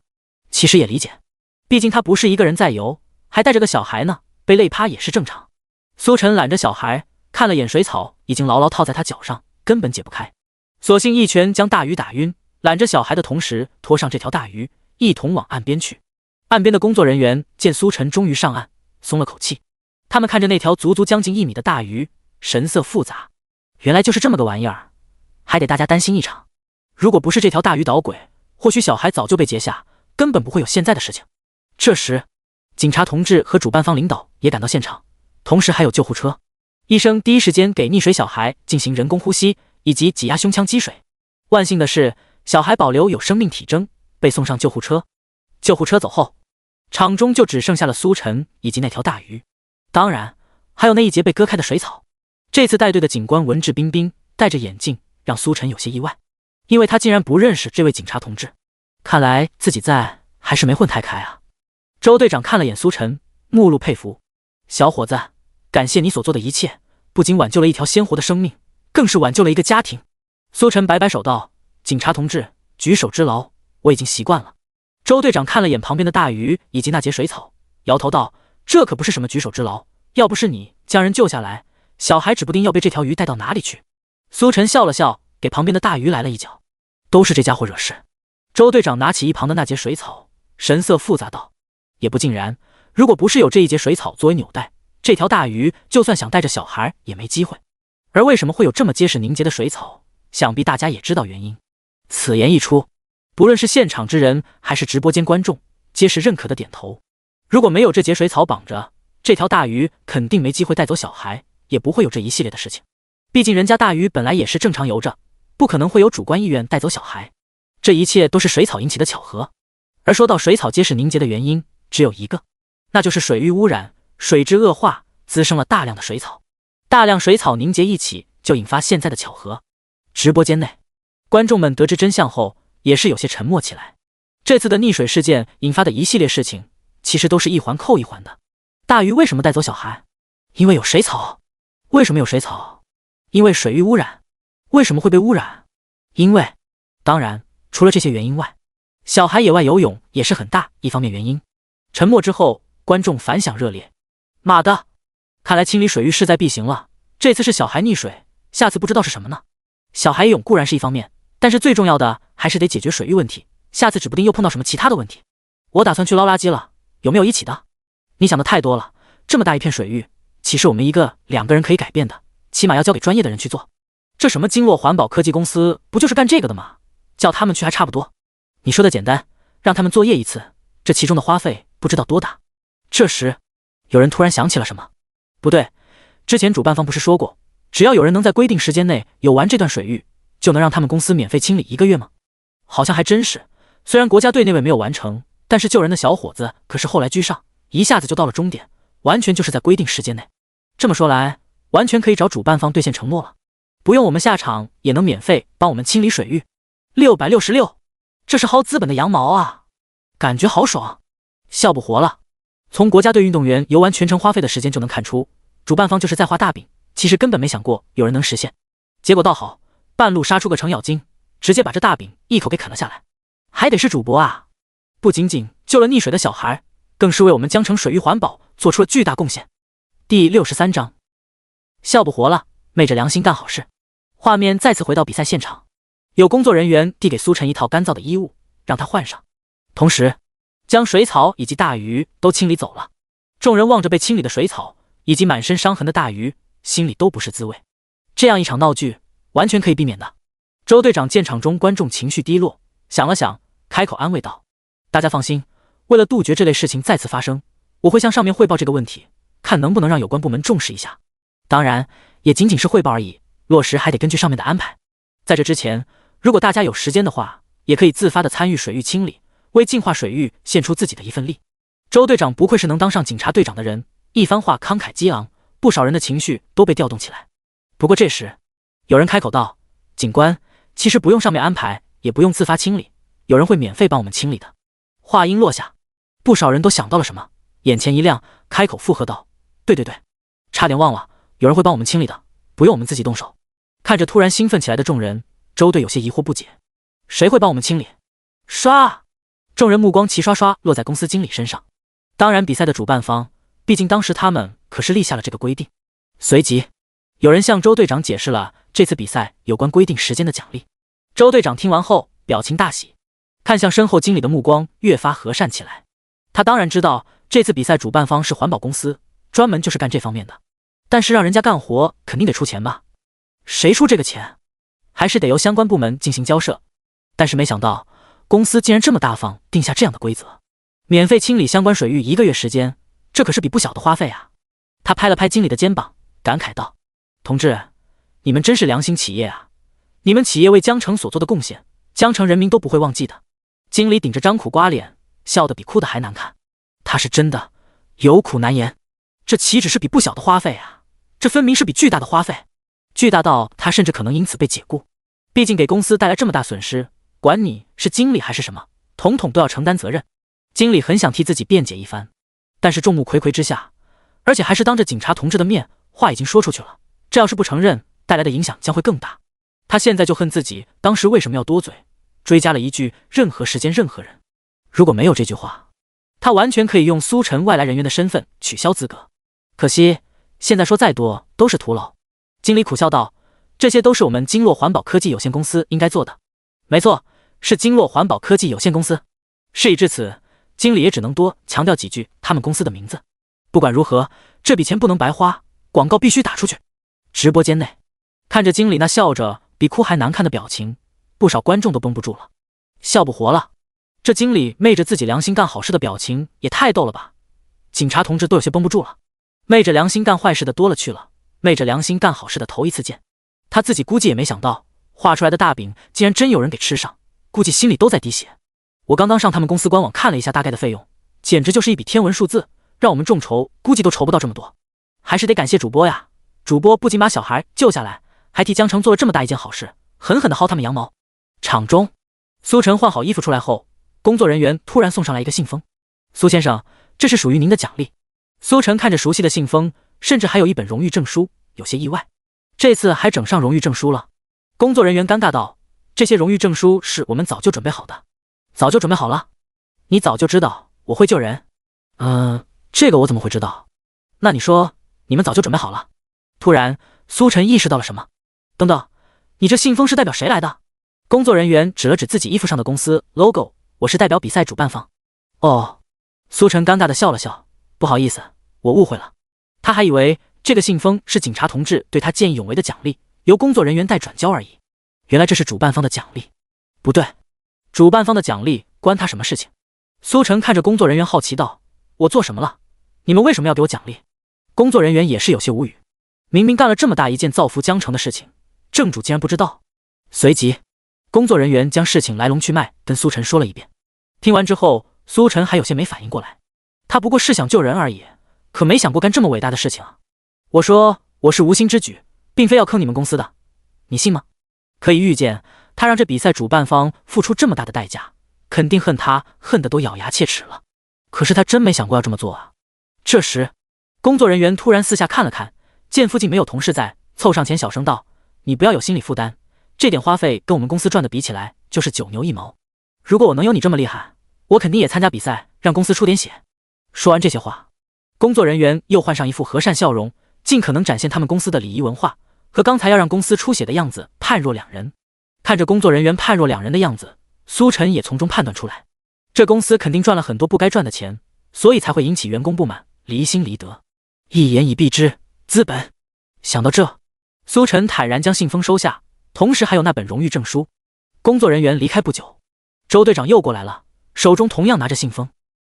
其实也理解，毕竟他不是一个人在游，还带着个小孩呢，被累趴也是正常。苏晨揽着小孩，看了眼水草，已经牢牢套在他脚上，根本解不开，索性一拳将大鱼打晕，揽着小孩的同时拖上这条大鱼，一同往岸边去。岸边的工作人员见苏晨终于上岸，松了口气，他们看着那条足足将近1米的大鱼，神色复杂。原来就是这么个玩意儿，还得大家担心一场。如果不是这条大鱼捣鬼，或许小孩早就被截下，根本不会有现在的事情。这时，警察同志和主办方领导也赶到现场，同时还有救护车。医生第一时间给溺水小孩进行人工呼吸以及挤压胸腔积水。万幸的是，小孩保留有生命体征，被送上救护车。救护车走后，场中就只剩下了苏晨以及那条大鱼，当然还有那一截被割开的水草。这次带队的警官文质彬彬，戴着眼镜，让苏晨有些意外，因为他竟然不认识这位警察同志。看来自己在还是没混太开啊。周队长看了眼苏晨，目露佩服。小伙子，感谢你所做的一切，不仅挽救了一条鲜活的生命，更是挽救了一个家庭。苏晨摆摆手道，警察同志，举手之劳，我已经习惯了。周队长看了眼旁边的大鱼以及那截水草，摇头道：“这可不是什么举手之劳，要不是你将人救下来，小孩指不定要被这条鱼带到哪里去。”苏晨笑了笑，给旁边的大鱼来了一脚：“都是这家伙惹事。”周队长拿起一旁的那截水草，神色复杂道：“也不尽然，如果不是有这一截水草作为纽带，这条大鱼就算想带着小孩也没机会。而为什么会有这么结实凝结的水草，想必大家也知道原因。”此言一出，不论是现场之人还是直播间观众，皆是认可的点头。如果没有这节水草绑着，这条大鱼肯定没机会带走小孩，也不会有这一系列的事情。毕竟人家大鱼本来也是正常游着，不可能会有主观意愿带走小孩。这一切都是水草引起的巧合。而说到水草结实凝结的原因，只有一个，那就是水域污染，水质恶化，滋生了大量的水草。大量水草凝结一起，就引发现在的巧合。直播间内，观众们得知真相后，也是有些沉默起来。这次的溺水事件引发的一系列事情，其实都是一环扣一环的。大鱼为什么带走小孩？因为有水草。为什么有水草？因为水域污染。为什么会被污染？因为……当然，除了这些原因外，小孩野外游泳也是很大一方面原因。沉默之后，观众反响热烈。妈的，看来清理水域势在必行了。这次是小孩溺水，下次不知道是什么呢？小孩游泳固然是一方面，但是最重要的还是得解决水域问题，下次指不定又碰到什么其他的问题。我打算去捞垃圾了，有没有一起的？你想的太多了，这么大一片水域，岂是我们两个人可以改变的？起码要交给专业的人去做。这什么经络环保科技公司不就是干这个的吗？叫他们去还差不多。你说的简单，让他们作业一次，这其中的花费不知道多大。这时，有人突然想起了什么。不对，之前主办方不是说过，只要有人能在规定时间内游完这段水域，就能让他们公司免费清理1个月吗？好像还真是。虽然国家队那位没有完成，但是救人的小伙子可是后来居上，一下子就到了终点，完全就是在规定时间内。这么说来，完全可以找主办方兑现承诺了，不用我们下场也能免费帮我们清理水域。666，这是薅资本的羊毛啊，感觉好爽，笑不活了。从国家队运动员游完全程花费的时间就能看出，主办方就是在画大饼，其实根本没想过有人能实现。结果倒好，半路杀出个程咬金，直接把这大饼一口给啃了下来。还得是主播啊，不仅仅救了溺水的小孩，更是为我们江城水域环保做出了巨大贡献。第63章，笑不活了，昧着良心干好事。画面再次回到比赛现场，有工作人员递给苏晨一套干燥的衣物，让他换上，同时将水草以及大鱼都清理走了。众人望着被清理的水草以及满身伤痕的大鱼，心里都不是滋味。这样一场闹剧完全可以避免的。周队长见场中观众情绪低落，想了想，开口安慰道：“大家放心，为了杜绝这类事情再次发生，我会向上面汇报这个问题，看能不能让有关部门重视一下。当然，也仅仅是汇报而已，落实还得根据上面的安排。在这之前，如果大家有时间的话，也可以自发的参与水域清理，为净化水域献出自己的一份力。”周队长不愧是能当上警察队长的人，一番话慷慨激昂，不少人的情绪都被调动起来。不过这时，有人开口道：“警官，其实不用上面安排，也不用自发清理，有人会免费帮我们清理的。”话音落下，不少人都想到了什么，眼前一亮，开口附和道：“对对对，差点忘了，有人会帮我们清理的，不用我们自己动手。”看着突然兴奋起来的众人，周队有些疑惑不解：“谁会帮我们清理？”刷！众人目光齐刷刷落在公司经理身上。当然，比赛的主办方，毕竟当时他们可是立下了这个规定。随即，有人向周队长解释了这次比赛有关规定时间的奖励。周队长听完后，表情大喜，看向身后经理的目光越发和善起来。他当然知道这次比赛主办方是环保公司，专门就是干这方面的，但是让人家干活肯定得出钱吧？谁出这个钱？还是得由相关部门进行交涉。但是没想到，公司竟然这么大方，定下这样的规则，免费清理相关水域1个月时间，这可是笔不小的花费啊！他拍了拍经理的肩膀，感慨道：“同志，你们真是良心企业啊！你们企业为江城所做的贡献，江城人民都不会忘记的。”经理顶着张苦瓜脸，笑得比哭得还难看。他是真的有苦难言，这岂止是笔不小的花费啊，这分明是笔巨大的花费，巨大到他甚至可能因此被解雇。毕竟给公司带来这么大损失，管你是经理还是什么，统统都要承担责任。经理很想替自己辩解一番，但是众目睽睽之下，而且还是当着警察同志的面，话已经说出去了，这要是不承认，带来的影响将会更大。他现在就恨自己当时为什么要多嘴，追加了一句任何时间任何人。如果没有这句话，他完全可以用苏晨外来人员的身份取消资格。可惜现在说再多都是徒劳。经理苦笑道，这些都是我们经络环保科技有限公司应该做的。没错，是经络环保科技有限公司。事已至此，经理也只能多强调几句他们公司的名字。不管如何，这笔钱不能白花，广告必须打出去。直播间内，看着经理那笑着比哭还难看的表情，不少观众都绷不住了，笑不活了。这经理昧着自己良心干好事的表情也太逗了吧！警察同志都有些绷不住了。昧着良心干坏事的多了去了，昧着良心干好事的头一次见。他自己估计也没想到，画出来的大饼竟然真有人给吃上，估计心里都在滴血。我刚刚上他们公司官网看了一下大概的费用，简直就是一笔天文数字，让我们众筹估计都筹不到这么多。还是得感谢主播呀，主播不仅把小孩救下来，还替江城做了这么大一件好事，狠狠地薅他们羊毛。场中，苏晨换好衣服出来后，工作人员突然送上来一个信封。苏先生，这是属于您的奖励。苏晨看着熟悉的信封，甚至还有一本荣誉证书，有些意外。这次还整上荣誉证书了。工作人员尴尬道，这些荣誉证书是我们早就准备好的。早就准备好了？你早就知道我会救人？这个我怎么会知道？那你说你们早就准备好了？突然苏晨意识到了什么。等等，你这信封是代表谁来的？工作人员指了指自己衣服上的公司 logo， 我是代表比赛主办方。哦，苏晨尴尬地笑了笑，不好意思，我误会了。他还以为这个信封是警察同志对他见义勇为的奖励，由工作人员代转交而已。原来这是主办方的奖励。不对，主办方的奖励关他什么事情？苏晨看着工作人员好奇道，我做什么了？你们为什么要给我奖励？工作人员也是有些无语，明明干了这么大一件造福江城的事情，正主竟然不知道。随即工作人员将事情来龙去脉跟苏晨说了一遍。听完之后，苏晨还有些没反应过来，他不过是想救人而已，可没想过干这么伟大的事情啊。我说我是无心之举，并非要坑你们公司的，你信吗？可以预见，他让这比赛主办方付出这么大的代价，肯定恨他恨得都咬牙切齿了。可是他真没想过要这么做啊。这时工作人员突然四下看了看，见附近没有同事在，凑上前小声道，你不要有心理负担，这点花费跟我们公司赚的比起来就是九牛一毛。如果我能有你这么厉害，我肯定也参加比赛，让公司出点血。说完这些话，工作人员又换上一副和善笑容，尽可能展现他们公司的礼仪文化，和刚才要让公司出血的样子判若两人。看着工作人员判若两人的样子，苏晨也从中判断出来，这公司肯定赚了很多不该赚的钱，所以才会引起员工不满，离心离德。一言以蔽之，资本。想到这，苏晨坦然将信封收下，同时还有那本荣誉证书。工作人员离开不久，周队长又过来了，手中同样拿着信封。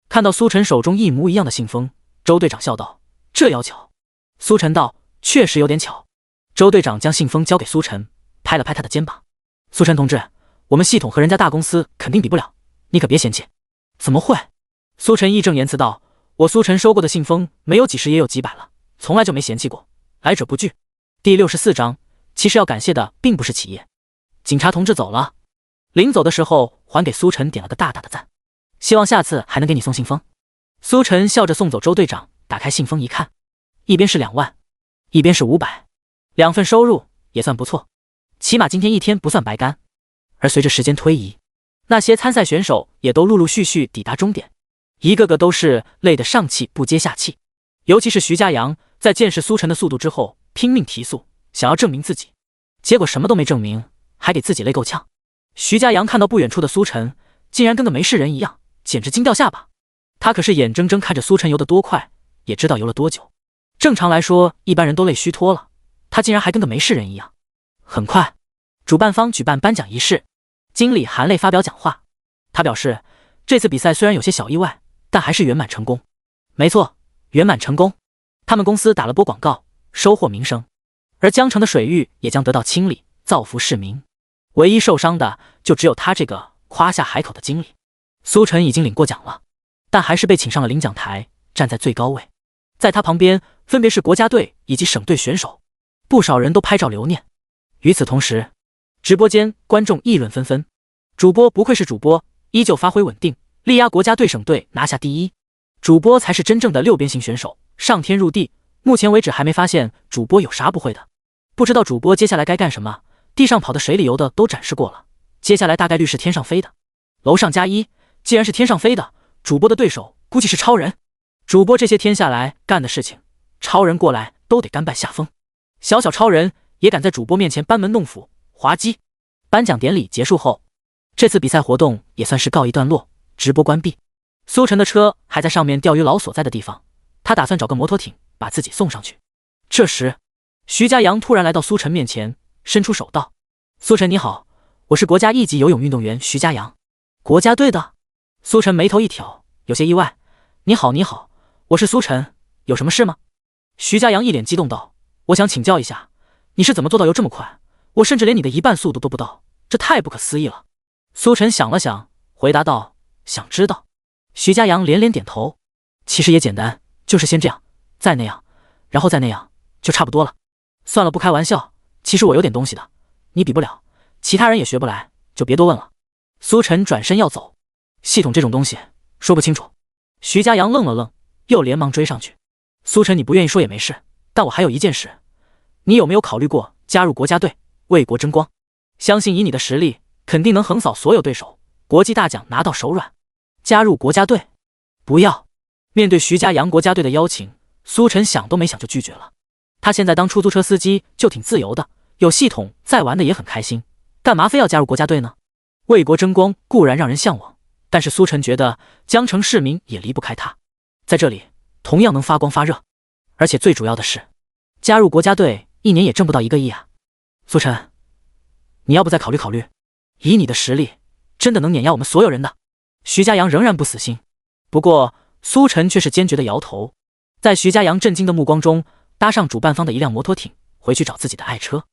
看到苏晨手中一模一样的信封，周队长笑道，这要巧。苏晨道，确实有点巧。周队长将信封交给苏晨，拍了拍他的肩膀，苏晨同志，我们系统和人家大公司肯定比不了，你可别嫌弃。怎么会？苏晨义正言辞道，我苏晨收过的信封没有几十也有几百了，从来就没嫌弃过，来者不拒。第64章，其实要感谢的并不是企业。警察同志走了，临走的时候还给苏晨点了个大大的赞，希望下次还能给你送信封。苏晨笑着送走周队长，打开信封一看，一边是2万，一边是500，2份收入也算不错，起码今天一天不算白干。而随着时间推移，那些参赛选手也都陆陆续续抵达终点，一个个都是累得上气不接下气。尤其是徐家阳，在见识苏晨的速度之后，拼命提速，想要证明自己，结果什么都没证明，还给自己累够呛。徐家阳看到不远处的苏晨，竟然跟个没事人一样，简直惊掉下巴。他可是眼睁睁看着苏晨游得多快，也知道游了多久。正常来说，一般人都累虚脱了，他竟然还跟个没事人一样。很快，主办方举办颁奖仪式，经理含泪发表讲话。他表示，这次比赛虽然有些小意外，但还是圆满成功。没错，圆满成功。他们公司打了波广告，收获名声，而江城的水域也将得到清理，造福市民。唯一受伤的就只有他这个夸下海口的经理。苏晨已经领过奖了，但还是被请上了领奖台，站在最高位。在他旁边分别是国家队以及省队选手，不少人都拍照留念。与此同时，直播间观众议论纷纷，主播不愧是主播，依旧发挥稳定，力压国家队省队拿下第一。主播才是真正的六边形选手，上天入地，目前为止还没发现主播有啥不会的。不知道主播接下来该干什么，地上跑的、水里游的都展示过了，接下来大概率是天上飞的。楼上加一，既然是天上飞的，主播的对手估计是超人。主播这些天下来干的事情，超人过来都得甘拜下风。小小超人也敢在主播面前班门弄斧，滑稽。颁奖典礼结束后，这次比赛活动也算是告一段落，直播关闭。苏晨的车还在上面钓鱼佬所在的地方，他打算找个摩托艇把自己送上去。这时，徐家阳突然来到苏晨面前，伸出手道：“苏晨你好，我是国家1级游泳运动员徐家阳，国家队的。”苏晨眉头一挑，有些意外：“你好，你好，我是苏晨，有什么事吗？”徐家阳一脸激动道：“我想请教一下，你是怎么做到游这么快？我甚至连你的一半速度都不到，这太不可思议了。”苏晨想了想，回答道：“想知道。”徐家阳连连点头：“其实也简单，就是先这样，再那样，然后再那样，就差不多了。算了，不开玩笑，其实我有点东西的，你比不了，其他人也学不来，就别多问了。”苏晨转身要走，系统这种东西说不清楚。徐家阳愣了愣，又连忙追上去：“苏晨，你不愿意说也没事，但我还有一件事，你有没有考虑过加入国家队，为国争光？相信以你的实力，肯定能横扫所有对手，国际大奖拿到手软。加入国家队？不要！”面对徐家阳国家队的邀请，苏晨想都没想就拒绝了。他现在当出租车司机就挺自由的，有系统在玩的也很开心，干嘛非要加入国家队呢？为国争光固然让人向往，但是苏晨觉得江城市民也离不开他，在这里同样能发光发热。而且最主要的是，加入国家队1年也挣不到1个亿啊！苏晨，你要不再考虑考虑？以你的实力，真的能碾压我们所有人的。徐家阳仍然不死心，不过苏晨却是坚决的摇头，在徐家阳震惊的目光中，搭上主办方的一辆摩托艇，回去找自己的爱车。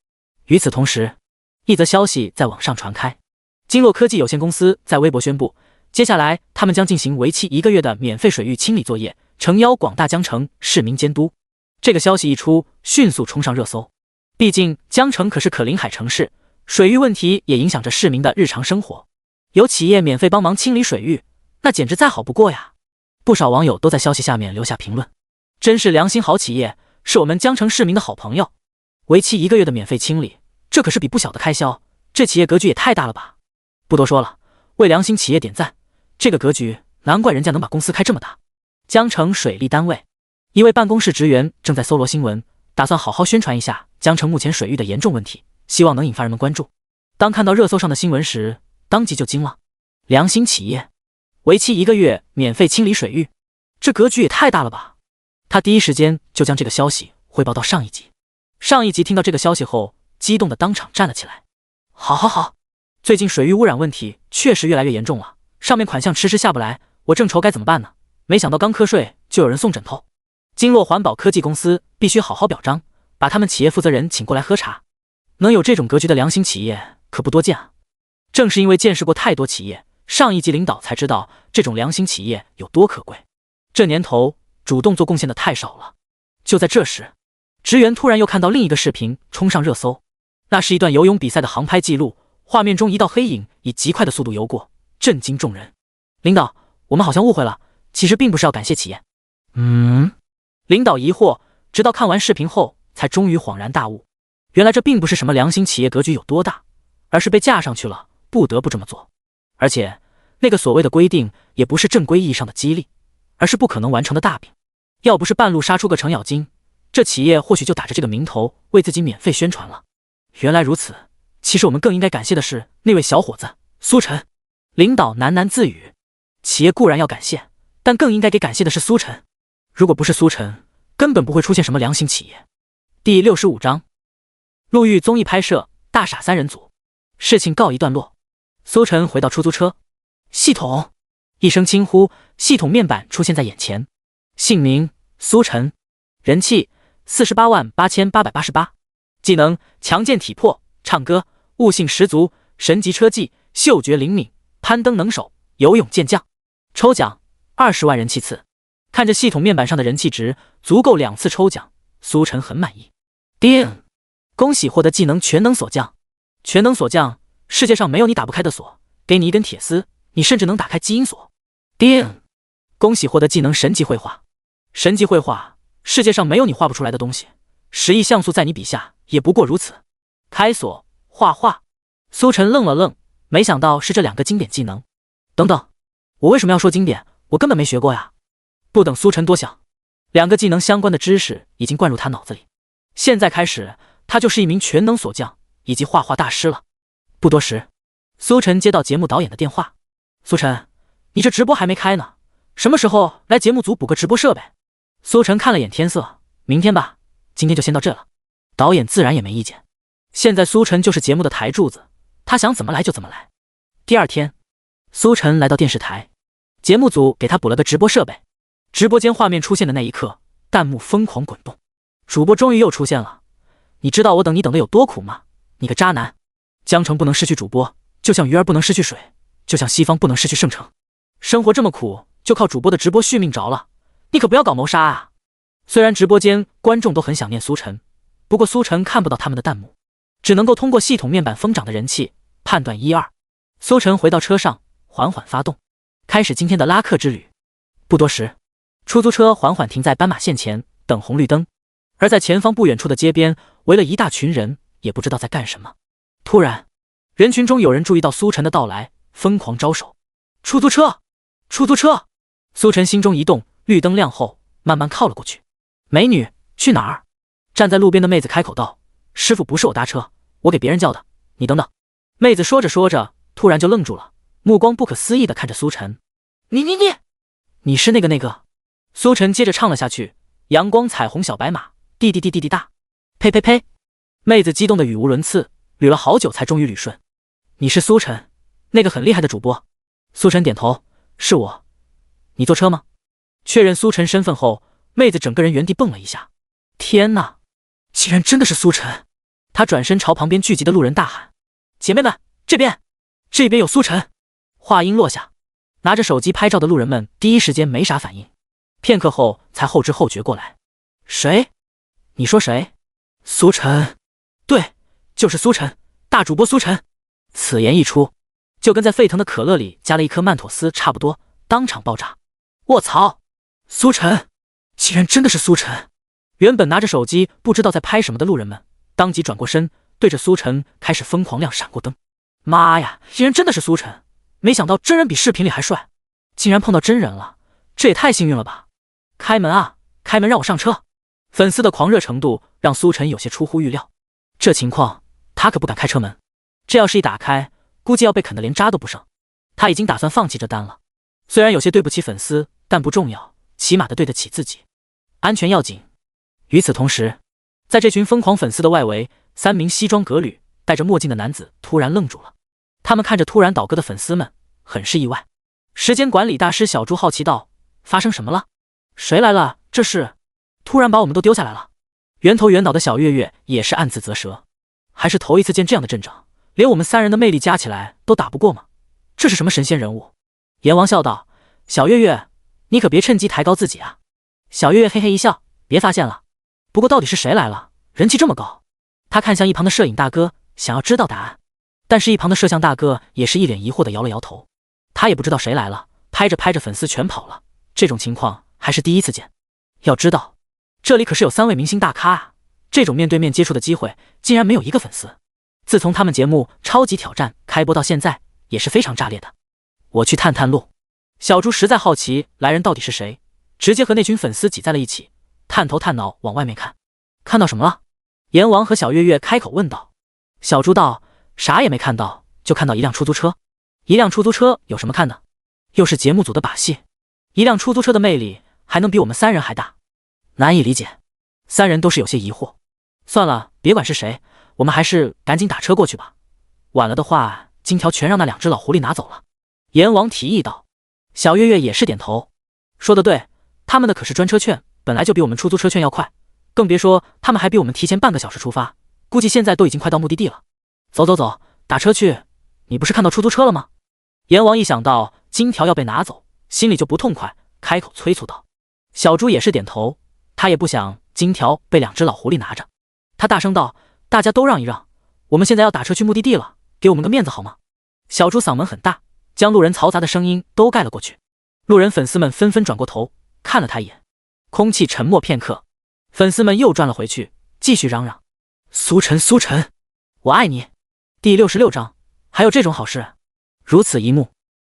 与此同时，一则消息在网上传开，金洛科技有限公司在微博宣布，接下来他们将进行为期1个月的免费水域清理作业，诚邀广大江城市民监督。这个消息一出，迅速冲上热搜。毕竟江城可是可临海城市，水域问题也影响着市民的日常生活。有企业免费帮忙清理水域，那简直再好不过呀！不少网友都在消息下面留下评论，真是良心好企业，是我们江城市民的好朋友。为期1个月的免费清理，这可是笔不小的开销，这企业格局也太大了吧！不多说了，为良心企业点赞，这个格局难怪人家能把公司开这么大。江城水利单位一位办公室职员正在搜罗新闻，打算好好宣传一下江城目前水域的严重问题，希望能引发人们关注。当看到热搜上的新闻时，当即就惊了。良心企业为期1个月免费清理水域，这格局也太大了吧！他第一时间就将这个消息汇报到上一级。上一级听到这个消息后，激动的当场站了起来。好，最近水域污染问题确实越来越严重了，上面款项迟迟下不来，我正愁该怎么办呢，没想到刚瞌睡就有人送枕头。金洛环保科技公司必须好好表彰，把他们企业负责人请过来喝茶。能有这种格局的良心企业可不多见啊！正是因为见识过太多企业，上一级领导才知道这种良心企业有多可贵。这年头主动做贡献的太少了。就在这时，职员突然又看到另一个视频冲上热搜，那是一段游泳比赛的航拍记录，画面中一道黑影以极快的速度游过，震惊众人。领导，我们好像误会了，其实并不是要感谢企业。领导疑惑，直到看完视频后才终于恍然大悟，原来这并不是什么良心企业格局有多大，而是被架上去了，不得不这么做。而且那个所谓的规定也不是正规意义上的激励，而是不可能完成的大饼。要不是半路杀出个程咬金，这企业或许就打着这个名头为自己免费宣传了。原来如此，其实我们更应该感谢的是那位小伙子苏晨。领导喃喃自语，企业固然要感谢，但更应该给感谢的是苏晨。如果不是苏晨，根本不会出现什么良心企业。第65章陆玉综艺拍摄大傻3人组，事情告一段落。苏晨回到出租车，系统一声轻呼，系统面板出现在眼前。姓名苏晨，人气488888，技能强健体魄，唱歌，悟性十足，神级车技，嗅觉灵敏，攀登能手，游泳健将。抽奖20万人气次。看着系统面板上的人气值，足够2次抽奖，苏晨很满意。叮！恭喜获得技能全能锁匠。全能锁匠，世界上没有你打不开的锁，给你一根铁丝，你甚至能打开基因锁。叮！恭喜获得技能神级绘画。神级绘画，世界上没有你画不出来的东西，10亿像素在你笔下也不过如此。开锁，画画。苏晨愣了愣，没想到是这2个经典技能。等等，我为什么要说经典？我根本没学过呀！不等苏晨多想，2个技能相关的知识已经灌入他脑子里。现在开始，他就是一名全能锁匠以及画画大师了。不多时，苏晨接到节目导演的电话：“苏晨，你这直播还没开呢，什么时候来节目组补个直播设备？”苏晨看了眼天色，明天吧，今天就先到这了。导演自然也没意见。现在苏晨就是节目的台柱子，他想怎么来就怎么来。第2天，苏晨来到电视台，节目组给他补了个直播设备。直播间画面出现的那一刻，弹幕疯狂滚动。主播终于又出现了，你知道我等你等的有多苦吗？你个渣男！江城不能失去主播，就像鱼儿不能失去水，就像西方不能失去圣城。生活这么苦，就靠主播的直播续命着了，你可不要搞谋杀啊！虽然直播间观众都很想念苏晨，不过苏晨看不到他们的弹幕，只能够通过系统面板疯长的人气判断1、2。苏晨回到车上，缓缓发动，开始今天的拉客之旅。不多时，出租车缓缓停在斑马线前，等红绿灯。而在前方不远处的街边，围了一大群人，也不知道在干什么。突然，人群中有人注意到苏晨的到来，疯狂招手：“出租车！出租车！”苏晨心中一动，绿灯亮后，慢慢靠了过去。“美女，去哪儿？”站在路边的妹子开口道：“师傅，不是我搭车，我给别人叫的，你等等。”妹子说着说着，突然就愣住了，目光不可思议地看着苏晨：“你是那个？”苏晨接着唱了下去：“阳光彩虹小白马，滴滴滴滴滴答。”呸呸呸！妹子激动的语无伦次，捋了好久才终于捋顺：“你是苏晨，那个很厉害的主播。”苏晨点头：“是我。你坐车吗？”确认苏晨身份后，妹子整个人原地蹦了一下。天哪，竟然真的是苏晨！她转身朝旁边聚集的路人大喊：“姐妹们，这边有苏晨！”话音落下，拿着手机拍照的路人们第一时间没啥反应，片刻后才后知后觉过来：“谁？你说谁？”“苏晨。”“对，就是苏晨，大主播苏晨。”此言一出，就跟在沸腾的可乐里加了一颗曼妥思差不多，当场爆炸。卧槽！苏晨，竟然真的是苏晨！原本拿着手机不知道在拍什么的路人们，当即转过身，对着苏晨开始疯狂亮闪过灯。妈呀，竟然真的是苏晨！没想到真人比视频里还帅，竟然碰到真人了，这也太幸运了吧！开门啊，开门让我上车！粉丝的狂热程度让苏晨有些出乎预料，这情况他可不敢开车门，这要是一打开，估计要被啃得连渣都不剩。他已经打算放弃这单了，虽然有些对不起粉丝，但不重要，起码的对得起自己，安全要紧。与此同时，在这群疯狂粉丝的外围，3名西装革履、戴着墨镜的男子突然愣住了。他们看着突然倒戈的粉丝们，很是意外。时间管理大师小猪好奇道：“发生什么了？谁来了？这是突然把我们都丢下来了。”圆头圆脑的小月月也是暗自啧舌，还是头一次见这样的阵仗，连我们3人的魅力加起来都打不过吗？这是什么神仙人物？阎王笑道：“小月月，你可别趁机抬高自己啊！”小月月嘿嘿一笑：“别发现了。不过到底是谁来了？人气这么高？”他看向一旁的摄影大哥，想要知道答案。但是一旁的摄像大哥也是一脸疑惑的摇了摇头，他也不知道谁来了，拍着拍着粉丝全跑了，这种情况还是第一次见。要知道，这里可是有3位明星大咖啊，这种面对面接触的机会竟然没有一个粉丝。自从他们节目《超级挑战》开播到现在，也是非常炸裂的。我去探探路。小猪实在好奇来人到底是谁，直接和那群粉丝挤在了一起，探头探脑往外面看。看到什么了？阎王和小月月开口问道。小猪道：“啥也没看到，就看到一辆出租车。”一辆出租车有什么看的？又是节目组的把戏。一辆出租车的魅力还能比我们3人还大？难以理解。3人都是有些疑惑。算了，别管是谁，我们还是赶紧打车过去吧。晚了的话，金条全让那2只老狐狸拿走了。阎王提议道。小月月也是点头。说得对，他们的可是专车券，本来就比我们出租车券要快，更别说他们还比我们提前半个小时出发，估计现在都已经快到目的地了。走走走，打车去。你不是看到出租车了吗？阎王一想到金条要被拿走，心里就不痛快，开口催促道。小猪也是点头，他也不想金条被2只老狐狸拿着。他大声道：“大家都让一让，我们现在要打车去目的地了，给我们个面子好吗？”小猪嗓门很大，将路人嘈杂的声音都盖了过去。路人粉丝们纷纷转过头看了他一眼，空气沉默片刻，粉丝们又转了回去，继续嚷嚷：“苏晨，苏晨，我爱你！”第66章，还有这种好事？如此一幕，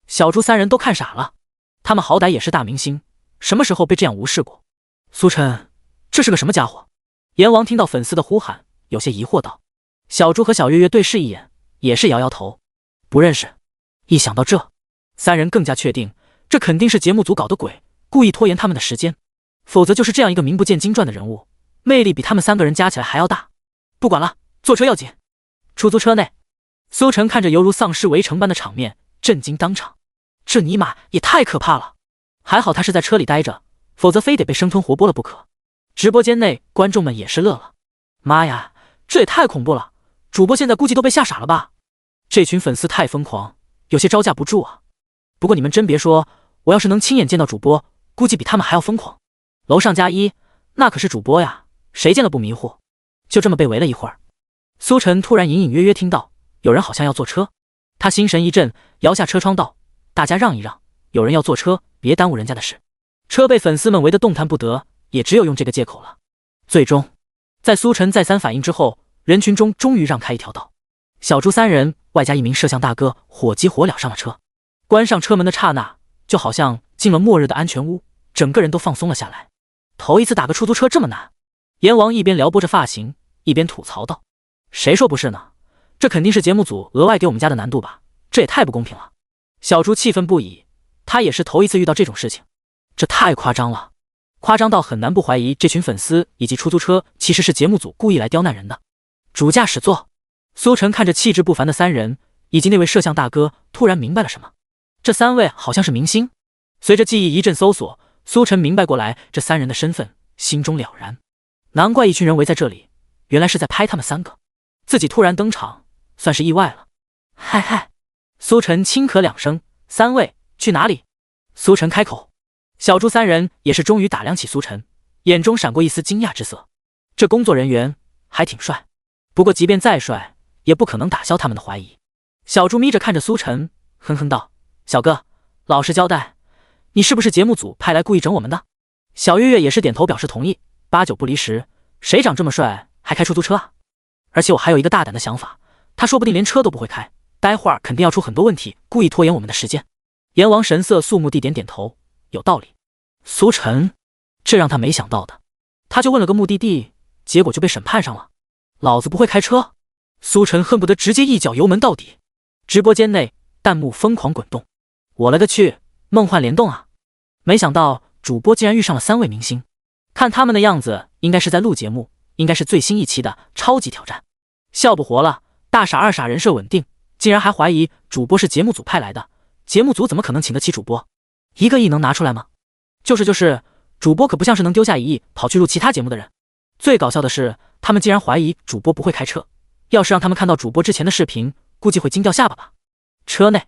小猪三人都看傻了。他们好歹也是大明星，什么时候被这样无视过？苏晨，这是个什么家伙？阎王听到粉丝的呼喊，有些疑惑道。小猪和小月月对视一眼，也是摇摇头，不认识。一想到这，三人更加确定，这肯定是节目组搞的鬼，故意拖延他们的时间。否则就是这样一个名不见经传的人物，魅力比他们3个人加起来还要大。不管了，坐车要紧。出租车内，苏晨看着犹如丧尸围城般的场面，震惊当场。这尼玛也太可怕了！还好他是在车里待着，否则非得被生吞活剥了不可。直播间内观众们也是乐了。妈呀，这也太恐怖了！主播现在估计都被吓傻了吧？这群粉丝太疯狂，有些招架不住啊。不过你们真别说，我要是能亲眼见到主播，估计比他们还要疯狂。楼上+1，那可是主播呀，谁见了不迷糊？就这么被围了一会儿，苏晨突然隐隐约约听到有人好像要坐车，他心神一震，摇下车窗道：“大家让一让，有人要坐车，别耽误人家的事。”车被粉丝们围得动弹不得，也只有用这个借口了。最终，在苏晨再三反应之后，人群中终于让开一条道。小猪3人外加一名摄像大哥火急火燎上了车。关上车门的刹那，就好像进了末日的安全屋，整个人都放松了下来。头一次打个出租车这么难。阎王一边撩拨着发型，一边吐槽道：“谁说不是呢？这肯定是节目组额外给我们家的难度吧？这也太不公平了。”小猪气愤不已，他也是头一次遇到这种事情，这太夸张了，夸张到很难不怀疑这群粉丝以及出租车其实是节目组故意来刁难人的。主驾驶座，苏晨看着气质不凡的3人以及那位摄像大哥，突然明白了什么。这3位好像是明星。随着记忆一阵搜索，苏晨明白过来这3人的身份，心中了然。难怪一群人围在这里，原来是在拍他们3个。自己突然登场，算是意外了。嗨嗨，苏晨轻咳2声：“3位去哪里？”苏晨开口。小猪3人也是终于打量起苏晨，眼中闪过一丝惊讶之色。这工作人员还挺帅，不过即便再帅，也不可能打消他们的怀疑。小猪眯着看着苏晨，哼哼道：“小哥，老实交代，你是不是节目组派来故意整我们的？”小月月也是点头表示同意，8九不离10，谁长这么帅还开出租车啊？而且我还有一个大胆的想法，他说不定连车都不会开，待会儿肯定要出很多问题，故意拖延我们的时间。阎王神色肃穆地点点头，有道理。苏晨，这让他没想到的，他就问了个目的地，结果就被审判上了。老子不会开车！苏晨恨不得直接一脚油门到底。直播间内弹幕疯狂滚动，我勒个去，梦幻联动啊！没想到主播竟然遇上了3位明星，看他们的样子，应该是在录节目，应该是最新一期的超级挑战。笑不活了，大傻二傻人设稳定，竟然还怀疑主播是节目组派来的，节目组怎么可能请得起主播？1个亿能拿出来吗？就是，主播可不像是能丢下1亿跑去录其他节目的人。最搞笑的是，他们竟然怀疑主播不会开车，要是让他们看到主播之前的视频，估计会惊掉下巴吧。车内，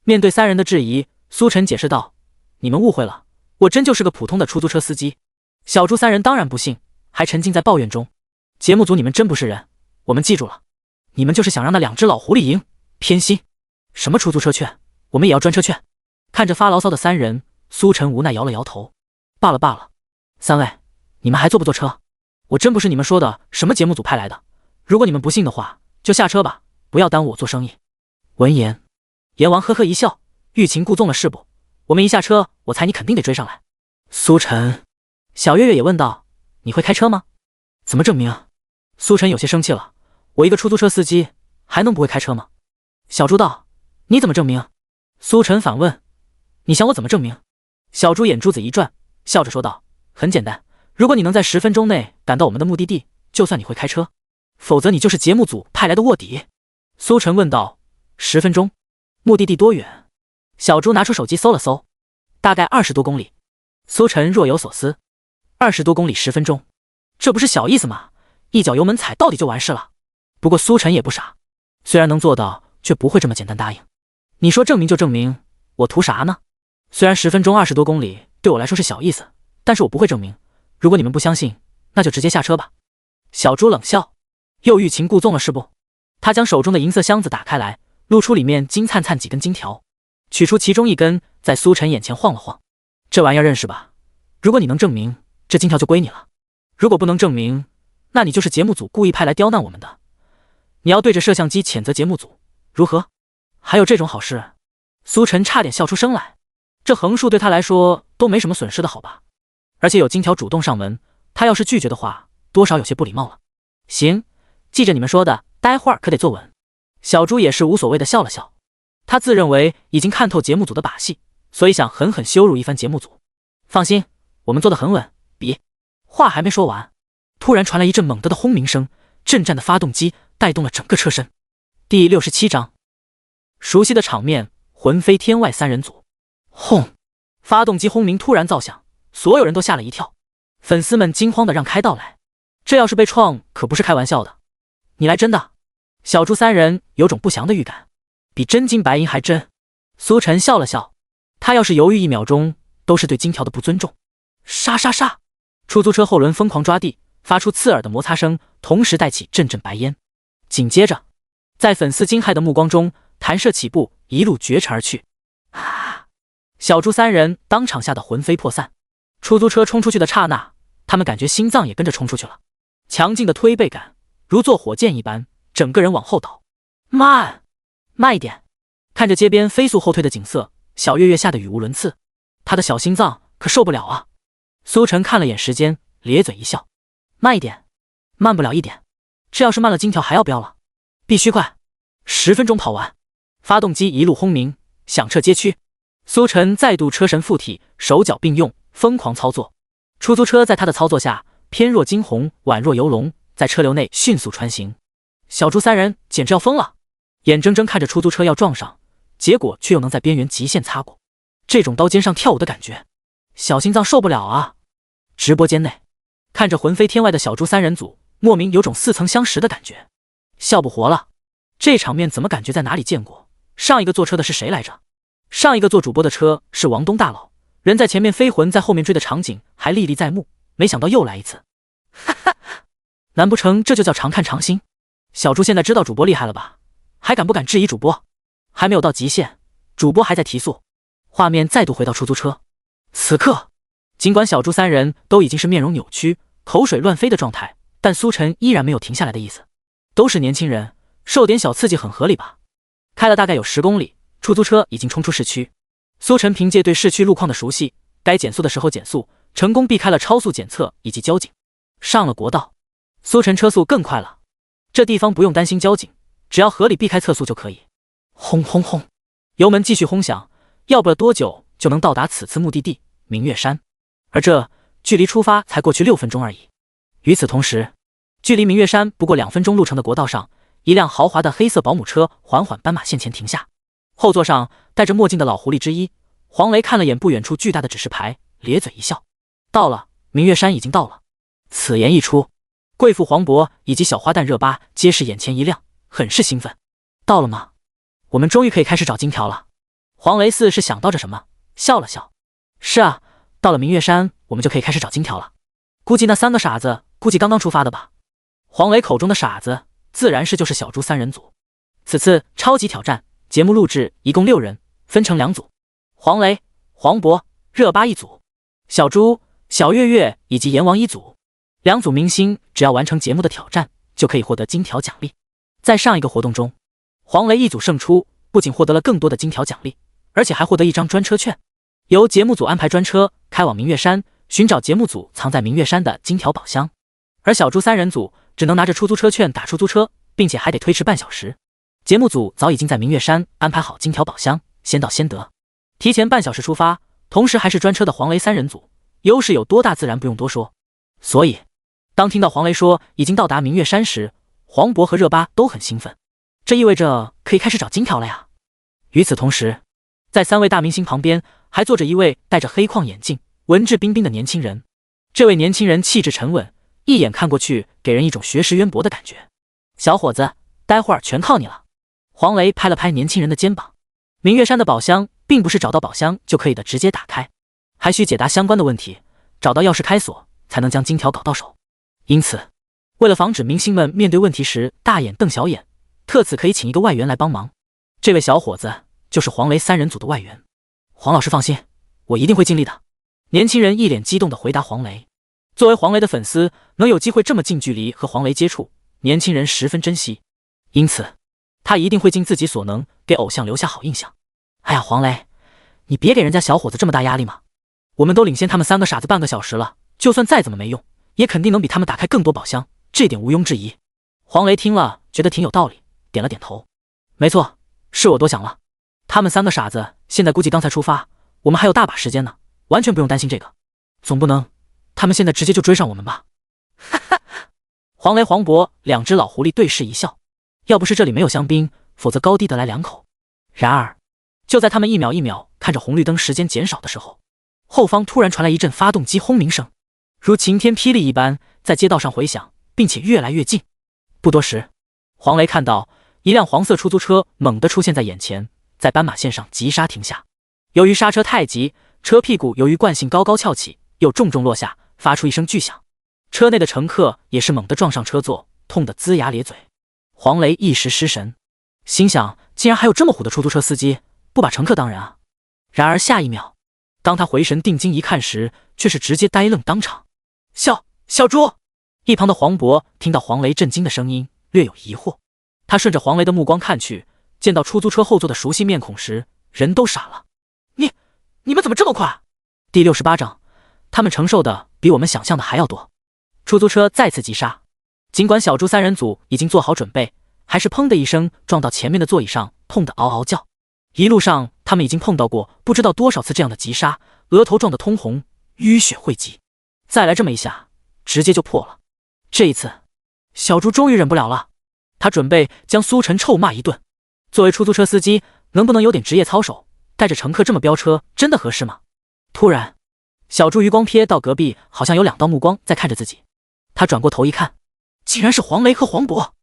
面对3人的质疑，苏晨解释道：“你们误会了，我真就是个普通的出租车司机。”小猪3人当然不信，还沉浸在抱怨中。节目组你们真不是人，我们记住了，你们就是想让那2只老狐狸赢，偏心。什么出租车券，我们也要专车券。看着发牢骚的3人，苏晨无奈摇了摇头：“罢了罢了，3位，你们还坐不坐车？我真不是你们说的什么节目组派来的，如果你们不信的话，就下车吧，不要耽误我做生意。”闻言，阎王呵呵一笑：“欲擒故纵了是不？我们一下车，我猜你肯定得追上来。”苏晨，小月月也问道：“你会开车吗？怎么证明啊？”苏晨有些生气了：“我一个出租车司机，还能不会开车吗？”小猪道：“你怎么证明？”苏晨反问：“你想我怎么证明？”小猪眼珠子一转，笑着说道：“很简单，如果你能在10分钟内赶到我们的目的地，就算你会开车，否则你就是节目组派来的卧底。”苏晨问道：“10分钟？目的地多远？”小猪拿出手机搜了搜，大概20多公里。苏晨若有所思，20多公里10分钟，这不是小意思吗？一脚油门踩到底就完事了。不过苏晨也不傻，虽然能做到，却不会这么简单答应。你说证明就证明，我图啥呢？虽然10分钟20多公里对我来说是小意思，但是我不会证明。如果你们不相信，那就直接下车吧。小猪冷笑：“又欲擒故纵了是不？”他将手中的银色箱子打开来，露出里面金灿灿几根金条，取出其中一根，在苏晨眼前晃了晃：“这玩意儿认识吧？如果你能证明，这金条就归你了。如果不能证明，那你就是节目组故意派来刁难我们的。你要对着摄像机谴责节目组，如何？还有这种好事？苏晨差点笑出声来。这横竖对他来说都没什么损失的好吧？而且有金条主动上门，他要是拒绝的话，多少有些不礼貌了。行，记着你们说的，待会儿可得坐稳。小猪也是无所谓的笑了笑，他自认为已经看透节目组的把戏，所以想狠狠羞辱一番节目组。放心，我们坐得很稳。比话还没说完，突然传来一阵猛地的轰鸣声，震颤的发动机带动了整个车身。第67章，熟悉的场面，魂飞天外三人组。轰！发动机轰鸣突然噪响，所有人都吓了一跳，粉丝们惊慌的让开道来。这要是被撞，可不是开玩笑的。你来真的？小猪三人有种不祥的预感，比真金白银还真。苏晨笑了笑，他要是犹豫1秒钟，都是对金条的不尊重。沙沙沙！出租车后轮疯狂抓地，发出刺耳的摩擦声，同时带起阵阵白烟。紧接着，在粉丝惊骇的目光中，弹射起步，一路绝尘而去。啊！小猪三人当场吓得魂飞魄散。出租车冲出去的刹那，他们感觉心脏也跟着冲出去了，强劲的推背感如坐火箭一般，整个人往后倒。慢一点！看着街边飞速后退的景色，小月月吓得语无伦次，他的小心脏可受不了啊。苏晨看了眼时间，咧嘴一笑，慢一点，慢不了一点，这要是慢了金条还要飙了，必须快，10分钟跑完。发动机一路轰鸣，响彻街区。苏晨再度车神附体，手脚并用，疯狂操作。出租车在他的操作下，翩若惊鸿，宛若游龙，在车流内迅速穿行。小猪三人简直要疯了，眼睁睁看着出租车要撞上，结果却又能在边缘极限擦过，这种刀尖上跳舞的感觉，小心脏受不了啊！直播间内，看着魂飞天外的小猪三人组，莫名有种似曾相识的感觉，笑不活了。这场面怎么感觉在哪里见过？上一个坐车的是谁来着？上一个做主播的车是王东大佬，人在前面飞，魂在后面追的场景还历历在目，没想到又来一次。哈哈，难不成这就叫常看常新？小猪现在知道主播厉害了吧？还敢不敢质疑主播？还没有到极限，主播还在提速。画面再度回到出租车，此刻尽管小猪三人都已经是面容扭曲、口水乱飞的状态，但苏晨依然没有停下来的意思。都是年轻人，受点小刺激很合理吧？开了大概有10公里，出租车已经冲出市区。苏晨凭借对市区路况的熟悉，该减速的时候减速，成功避开了超速检测以及交警。上了国道，苏晨车速更快了，这地方不用担心交警，只要合理避开测速就可以。轰轰轰，油门继续轰响，要不了多久就能到达此次目的地明月山，而这距离出发才过去6分钟而已。与此同时，距离明月山不过2分钟路程的国道上，一辆豪华的黑色保姆车缓缓斑马线前停下，后座上戴着墨镜的老狐狸之一黄雷看了眼不远处巨大的指示牌，咧嘴一笑。到了，明月山已经到了。此言一出，贵妇黄渤以及小花旦热巴皆是眼前一亮，很是兴奋。到了吗？我们终于可以开始找金条了。黄雷似是想到着什么，笑了笑。是啊，到了明月山，我们就可以开始找金条了。估计那3个傻子估计刚刚出发的吧。黄雷口中的傻子自然是就是小猪三人组。此次超级挑战节目录制一共6人，分成2组，黄雷、黄渤、热巴一组，小猪、小月月以及阎王一组。2组明星只要完成节目的挑战，就可以获得金条奖励。在上一个活动中，黄雷一组胜出，不仅获得了更多的金条奖励，而且还获得一张专车券，由节目组安排专车开往明月山，寻找节目组藏在明月山的金条宝箱。而小猪三人组只能拿着出租车券打出租车，并且还得推迟半小时。节目组早已经在明月山安排好金条宝箱，先到先得，提前半小时出发，同时还是专车的黄雷三人组，优势有多大自然不用多说。所以当听到黄雷说已经到达明月山时，黄渤和热巴都很兴奋，这意味着可以开始找金条了呀。与此同时，在3位大明星旁边还坐着一位戴着黑框眼镜、文质彬彬的年轻人。这位年轻人气质沉稳，一眼看过去给人一种学识渊博的感觉。小伙子，待会儿全靠你了。黄雷拍了拍年轻人的肩膀。明月山的宝箱并不是找到宝箱就可以的直接打开，还需解答相关的问题，找到钥匙开锁，才能将金条搞到手。因此，为了防止明星们面对问题时大眼瞪小眼，特此可以请一个外援来帮忙。这位小伙子就是黄雷三人组的外援。黄老师放心，我一定会尽力的。年轻人一脸激动地回答黄雷。作为黄雷的粉丝，能有机会这么近距离和黄雷接触，年轻人十分珍惜。因此他一定会尽自己所能给偶像留下好印象。哎呀，黄雷，你别给人家小伙子这么大压力嘛！我们都领先他们3个傻子半个小时了，就算再怎么没用，也肯定能比他们打开更多宝箱，这点毋庸置疑。黄雷听了觉得挺有道理，点了点头。没错，是我多想了。他们3个傻子现在估计刚才出发，我们还有大把时间呢，完全不用担心这个。总不能他们现在直接就追上我们吧？哈哈！黄雷、黄渤2只老狐狸对视一笑，要不是这里没有香槟，否则高低得来2口。然而就在他们一秒一秒看着红绿灯时间减少的时候，后方突然传来一阵发动机轰鸣声，如晴天霹雳一般在街道上回响，并且越来越近。不多时，黄雷看到一辆黄色出租车猛地出现在眼前，在斑马线上急刹停下。由于刹车太急，车屁股由于惯性高高翘起，又重重落下，发出一声巨响。车内的乘客也是猛地撞上车座，痛得龇牙咧嘴。黄雷一时失神，心想竟然还有这么虎的出租车司机，不把乘客当人啊！然而下一秒，当他回神定睛一看时，却是直接呆愣当场。小猪！一旁的黄渤听到黄雷震惊的声音，略有疑惑。他顺着黄雷的目光看去，见到出租车后座的熟悉面孔时，人都傻了。你们怎么这么快？第68章，他们承受的比我们想象的还要多。出租车再次急刹，尽管小猪3人组已经做好准备，还是砰的一声撞到前面的座椅上，痛得嗷嗷叫。一路上他们已经碰到过不知道多少次这样的急刹，额头撞得通红，淤血汇集，再来这么一下，直接就破了。这一次小猪终于忍不了了，他准备将苏晨臭骂一顿。作为出租车司机，能不能有点职业操守？带着乘客这么飙车，真的合适吗？突然，小猪余光瞥到隔壁好像有2道目光在看着自己，他转过头一看，竟然是黄雷和黄渤。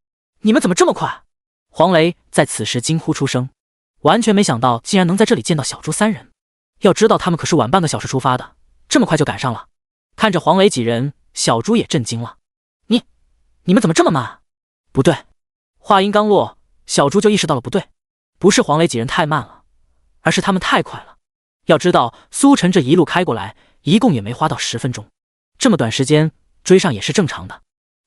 你们怎么这么快？黄雷在此时惊呼出声，完全没想到竟然能在这里见到小猪3人。要知道他们可是晚半个小时出发的，这么快就赶上了。看着黄雷几人，小猪也震惊了。你们怎么这么慢？不对，话音刚落，小猪就意识到了不对，不是黄雷几人太慢了，而是他们太快了。要知道苏晨这一路开过来，一共也没花到10分钟，这么短时间追上也是正常的。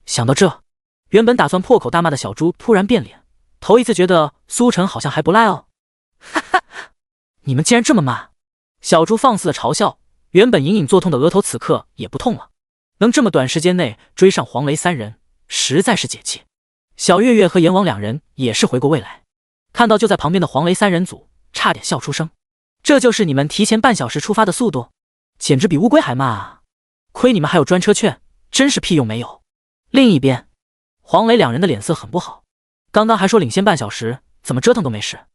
想到这，原本打算破口大骂的小猪突然变脸，头一次觉得苏晨好像还不赖哦。哈哈，你们竟然这么慢！小猪放肆的嘲笑，原本隐隐作痛的额头此刻也不痛了，能这么短时间内追上黄雷3人，实在是解气。小月月和阎王2人也是回过味来，看到就在旁边的黄雷3人组，差点笑出声。这就是你们提前半小时出发的速度，简直比乌龟还慢啊！亏你们还有专车券，真是屁用没有。另一边，黄雷2人的脸色很不好，刚刚还说领先半小时，怎么折腾都没事，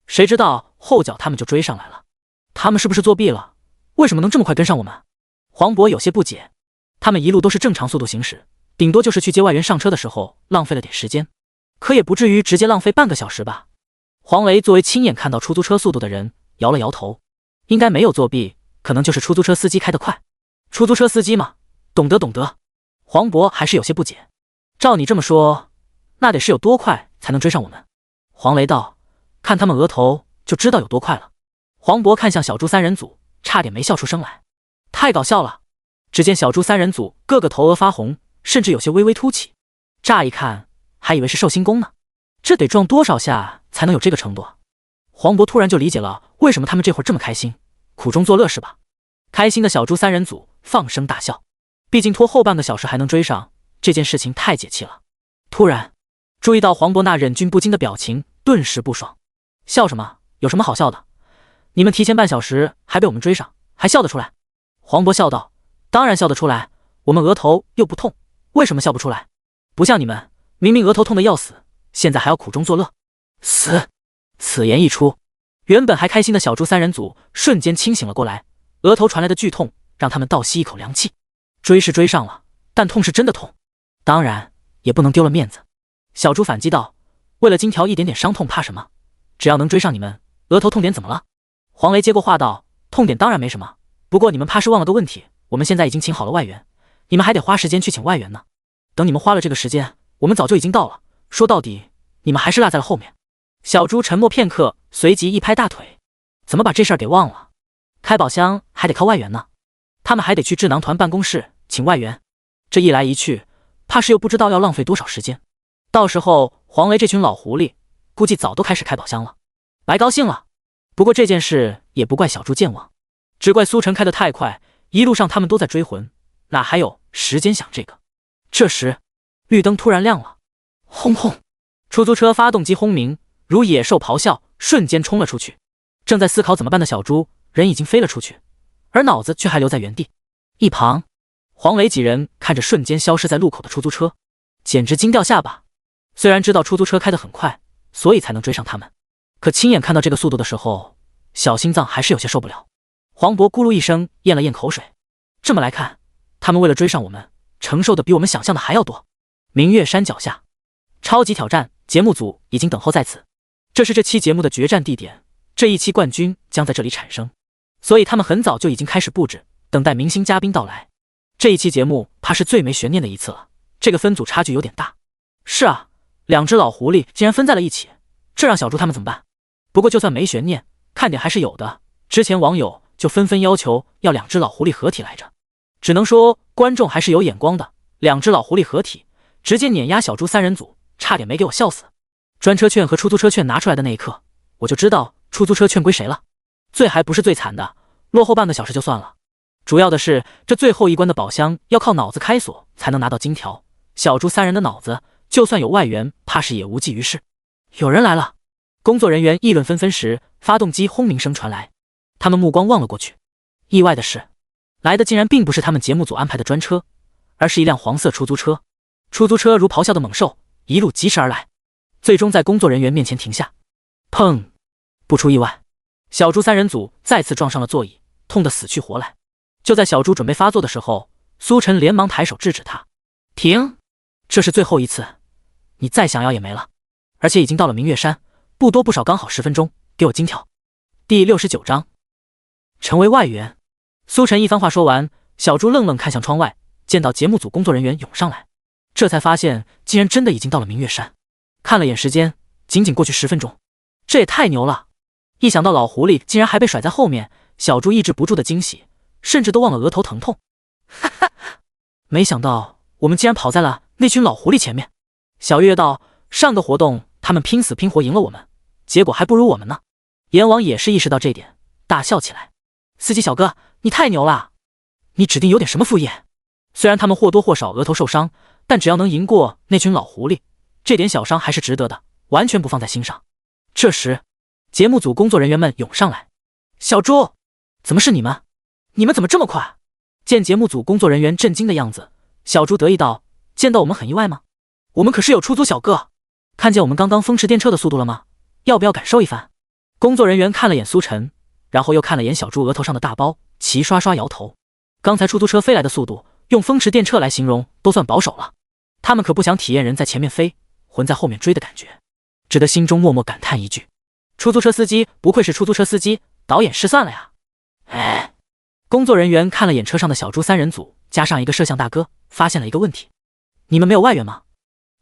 谁知道后脚他们就追上来了。他们是不是作弊了？为什么能这么快跟上我们？黄渤有些不解，他们一路都是正常速度行驶，顶多就是去接外援上车的时候浪费了点时间，可也不至于直接浪费半个小时吧。黄雷作为亲眼看到出租车速度的人，摇了摇头，应该没有作弊，可能就是出租车司机开得快。出租车司机嘛，懂得。黄渤还是有些不解，照你这么说，那得是有多快才能追上我们？黄雷道，看他们额头就知道有多快了。黄渤看向小猪3人组，差点没笑出声来，太搞笑了。只见小猪3人组个个头额发红，甚至有些微微凸起，乍一看还以为是寿星公呢，这得撞多少下才能有这个程度啊？黄渤突然就理解了为什么他们这会儿这么开心，苦中作乐是吧？开心的小猪3人组放声大笑，毕竟拖后半个小时还能追上，这件事情太解气了。突然注意到黄渤那忍俊不禁的表情，顿时不爽，笑什么？有什么好笑的？你们提前半小时还被我们追上，还笑得出来？黄渤笑道，当然笑得出来，我们额头又不痛，为什么笑不出来？不像你们，明明额头痛得要死，现在还要苦中作乐。死！此言一出，原本还开心的小猪3人组瞬间清醒了过来，额头传来的剧痛让他们倒吸一口凉气。追是追上了，但痛是真的痛，当然也不能丢了面子。小猪反击道，为了金条一点点伤痛怕什么？只要能追上你们，额头痛点怎么了？黄雷接过话道，痛点当然没什么，不过你们怕是忘了个问题，我们现在已经请好了外援，你们还得花时间去请外援呢。等你们花了这个时间，我们早就已经到了，说到底你们还是落在了后面。小猪沉默片刻，随即一拍大腿，怎么把这事儿给忘了？开宝箱还得靠外援呢，他们还得去智囊团办公室请外援，这一来一去，怕是又不知道要浪费多少时间。到时候黄维这群老狐狸估计早都开始开宝箱了，白高兴了。不过这件事也不怪小猪健忘，只怪苏晨开得太快，一路上他们都在追魂，哪还有时间想这个。这时绿灯突然亮了，轰轰，出租车发动机轰鸣，如野兽咆哮，瞬间冲了出去。正在思考怎么办的小猪人已经飞了出去，而脑子却还留在原地。一旁黄维几人看着瞬间消失在路口的出租车，简直惊掉下巴。虽然知道出租车开得很快，所以才能追上他们，可亲眼看到这个速度的时候，小心脏还是有些受不了。黄渤咕噜一声咽了咽口水，这么来看，他们为了追上我们，承受的比我们想象的还要多。明月山脚下，超级挑战节目组已经等候在此，这是这期节目的决战地点，这一期冠军将在这里产生，所以他们很早就已经开始布置，等待明星嘉宾到来。这一期节目怕是最没悬念的一次了，这个分组差距有点大。是啊，两只老狐狸竟然分在了一起，这让小猪他们怎么办？不过就算没悬念，看点还是有的。之前网友就纷纷要求要两只老狐狸合体来着，只能说观众还是有眼光的，两只老狐狸合体直接碾压小猪三人组，差点没给我笑死。专车券和出租车券拿出来的那一刻，我就知道出租车券归谁了。最还不是最惨的，落后半个小时就算了，主要的是这最后一关的宝箱要靠脑子开锁才能拿到金条，小猪三人的脑子就算有外援，怕是也无济于事。有人来了，工作人员议论纷纷时，发动机轰鸣声传来，他们目光望了过去，意外的是，来的竟然并不是他们节目组安排的专车，而是一辆黄色出租车。出租车如咆哮的猛兽，一路疾驰而来，最终在工作人员面前停下。砰！不出意外，小猪三人组再次撞上了座椅，痛得死去活来。就在小猪准备发作的时候，苏晨连忙抬手制止他：停，这是最后一次，你再想要也没了，而且已经到了明月山，不多不少刚好10分钟，给我金条。第69章成为外援。苏晨一番话说完，小猪愣愣看向窗外，见到节目组工作人员涌上来，这才发现竟然真的已经到了明月山。看了眼时间，仅仅过去10分钟，这也太牛了。一想到老狐狸竟然还被甩在后面，小猪抑制不住的惊喜，甚至都忘了额头疼痛。哈哈，没想到我们竟然跑在了那群老狐狸前面。小月月道，上个活动他们拼死拼活赢了我们，结果还不如我们呢。阎王也是意识到这点，大笑起来。司机小哥，你太牛了，你指定有点什么副业。虽然他们或多或少额头受伤，但只要能赢过那群老狐狸，这点小伤还是值得的，完全不放在心上。这时节目组工作人员们涌上来，小猪，怎么是你们？你们怎么这么快？见节目组工作人员震惊的样子，小猪得意道，见到我们很意外吗？我们可是有出租小哥，看见我们刚刚风驰电掣的速度了吗？要不要感受一番？工作人员看了眼苏晨，然后又看了眼小猪额头上的大包，齐刷刷摇头。刚才出租车飞来的速度，用风驰电掣来形容都算保守了，他们可不想体验人在前面飞，魂在后面追的感觉，只得心中默默感叹一句：出租车司机不愧是出租车司机，导演失算了呀。哎，工作人员看了眼车上的小猪三人组，加上一个摄像大哥，发现了一个问题：你们没有外援吗？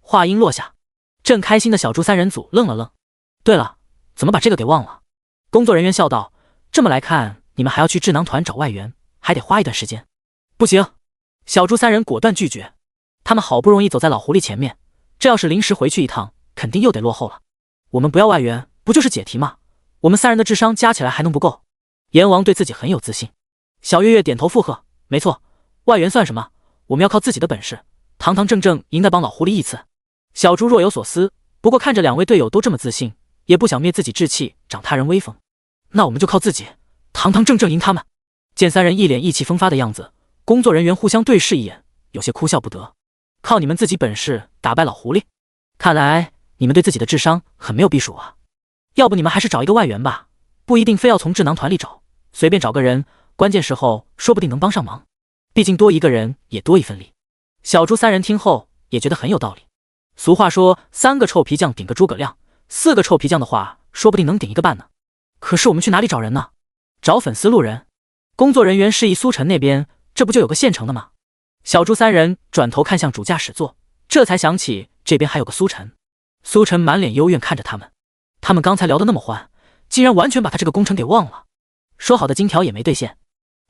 话音落下，正开心的小猪三人组愣了愣。对了，怎么把这个给忘了？工作人员笑道：这么来看，你们还要去智囊团找外援，还得花一段时间。不行，小猪三人果断拒绝。他们好不容易走在老狐狸前面，这要是临时回去一趟，肯定又得落后了。我们不要外援，不就是解题吗？我们三人的智商加起来还能不够？阎王对自己很有自信。小月月点头附和，没错，外援算什么？我们要靠自己的本事，堂堂正正赢得帮老狐狸一次。小猪若有所思，不过看着两位队友都这么自信，也不想灭自己志气，长他人威风。那我们就靠自己，堂堂正正赢他们。见三人一脸意气风发的样子，工作人员互相对视一眼，有些哭笑不得。靠你们自己本事打败老狐狸？看来你们对自己的智商很没有避暑啊。要不你们还是找一个外援吧，不一定非要从智囊团里找，随便找个人，关键时候说不定能帮上忙。毕竟多一个人也多一份力。小猪三人听后也觉得很有道理。俗话说3个臭皮匠顶个诸葛亮，4个臭皮匠的话说不定能顶一个半呢。可是我们去哪里找人呢？找粉丝路人。工作人员示意苏晨那边，这不就有个现成的吗？小猪三人转头看向主驾驶座，这才想起这边还有个苏晨。苏晨满脸幽怨看着他们，他们刚才聊得那么欢，竟然完全把他这个工程给忘了。说好的金条也没兑现，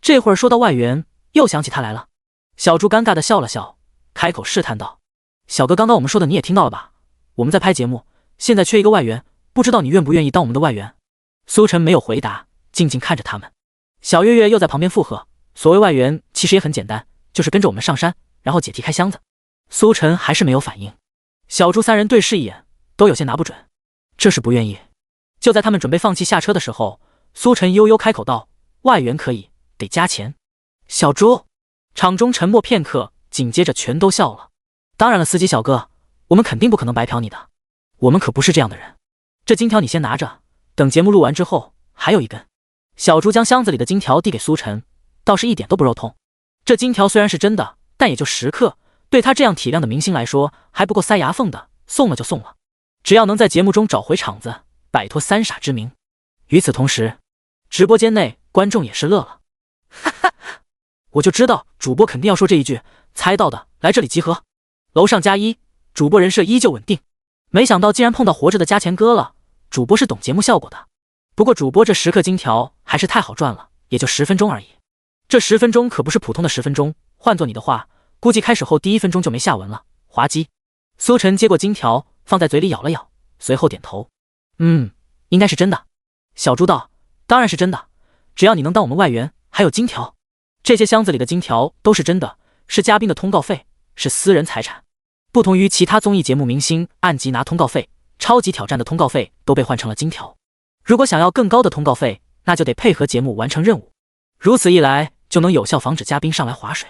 这会儿说到外援，又想起他来了。小猪尴尬地笑了笑，开口试探道：小哥，刚刚我们说的你也听到了吧？我们在拍节目，现在缺一个外援，不知道你愿不愿意当我们的外援？苏晨没有回答，静静看着他们。小月月又在旁边附和，所谓外援其实也很简单，就是跟着我们上山，然后解题开箱子。苏晨还是没有反应。小猪三人对视一眼，都有些拿不准，这是不愿意。就在他们准备放弃下车的时候，苏晨悠悠开口道：“外援可以，得加钱。”小猪，场中沉默片刻，紧接着全都笑了。当然了，司机小哥，我们肯定不可能白嫖你的，我们可不是这样的人。这金条你先拿着，等节目录完之后还有一根。小猪将箱子里的金条递给苏晨，倒是一点都不肉痛。这金条虽然是真的，但也就10克，对他这样体量的明星来说还不够塞牙缝的，送了就送了。只要能在节目中找回场子，摆脱三傻之名。与此同时，直播间内观众也是乐了。哈哈，我就知道主播肯定要说这一句，猜到的来这里集合。楼上+1，主播人设依旧稳定。没想到竟然碰到活着的加钱哥了，主播是懂节目效果的。不过主播这10克金条还是太好赚了，也就10分钟而已。这10分钟可不是普通的10分钟，换做你的话，估计开始后第1分钟就没下文了。滑稽。苏晨接过金条，放在嘴里咬了咬，随后点头。应该是真的。小猪道：“当然是真的，只要你能当我们外援，还有金条。这些箱子里的金条都是真的，是嘉宾的通告费，是私人财产。不同于其他综艺节目明星按集拿通告费，超级挑战的通告费都被换成了金条。如果想要更高的通告费，那就得配合节目完成任务。如此一来，就能有效防止嘉宾上来划水。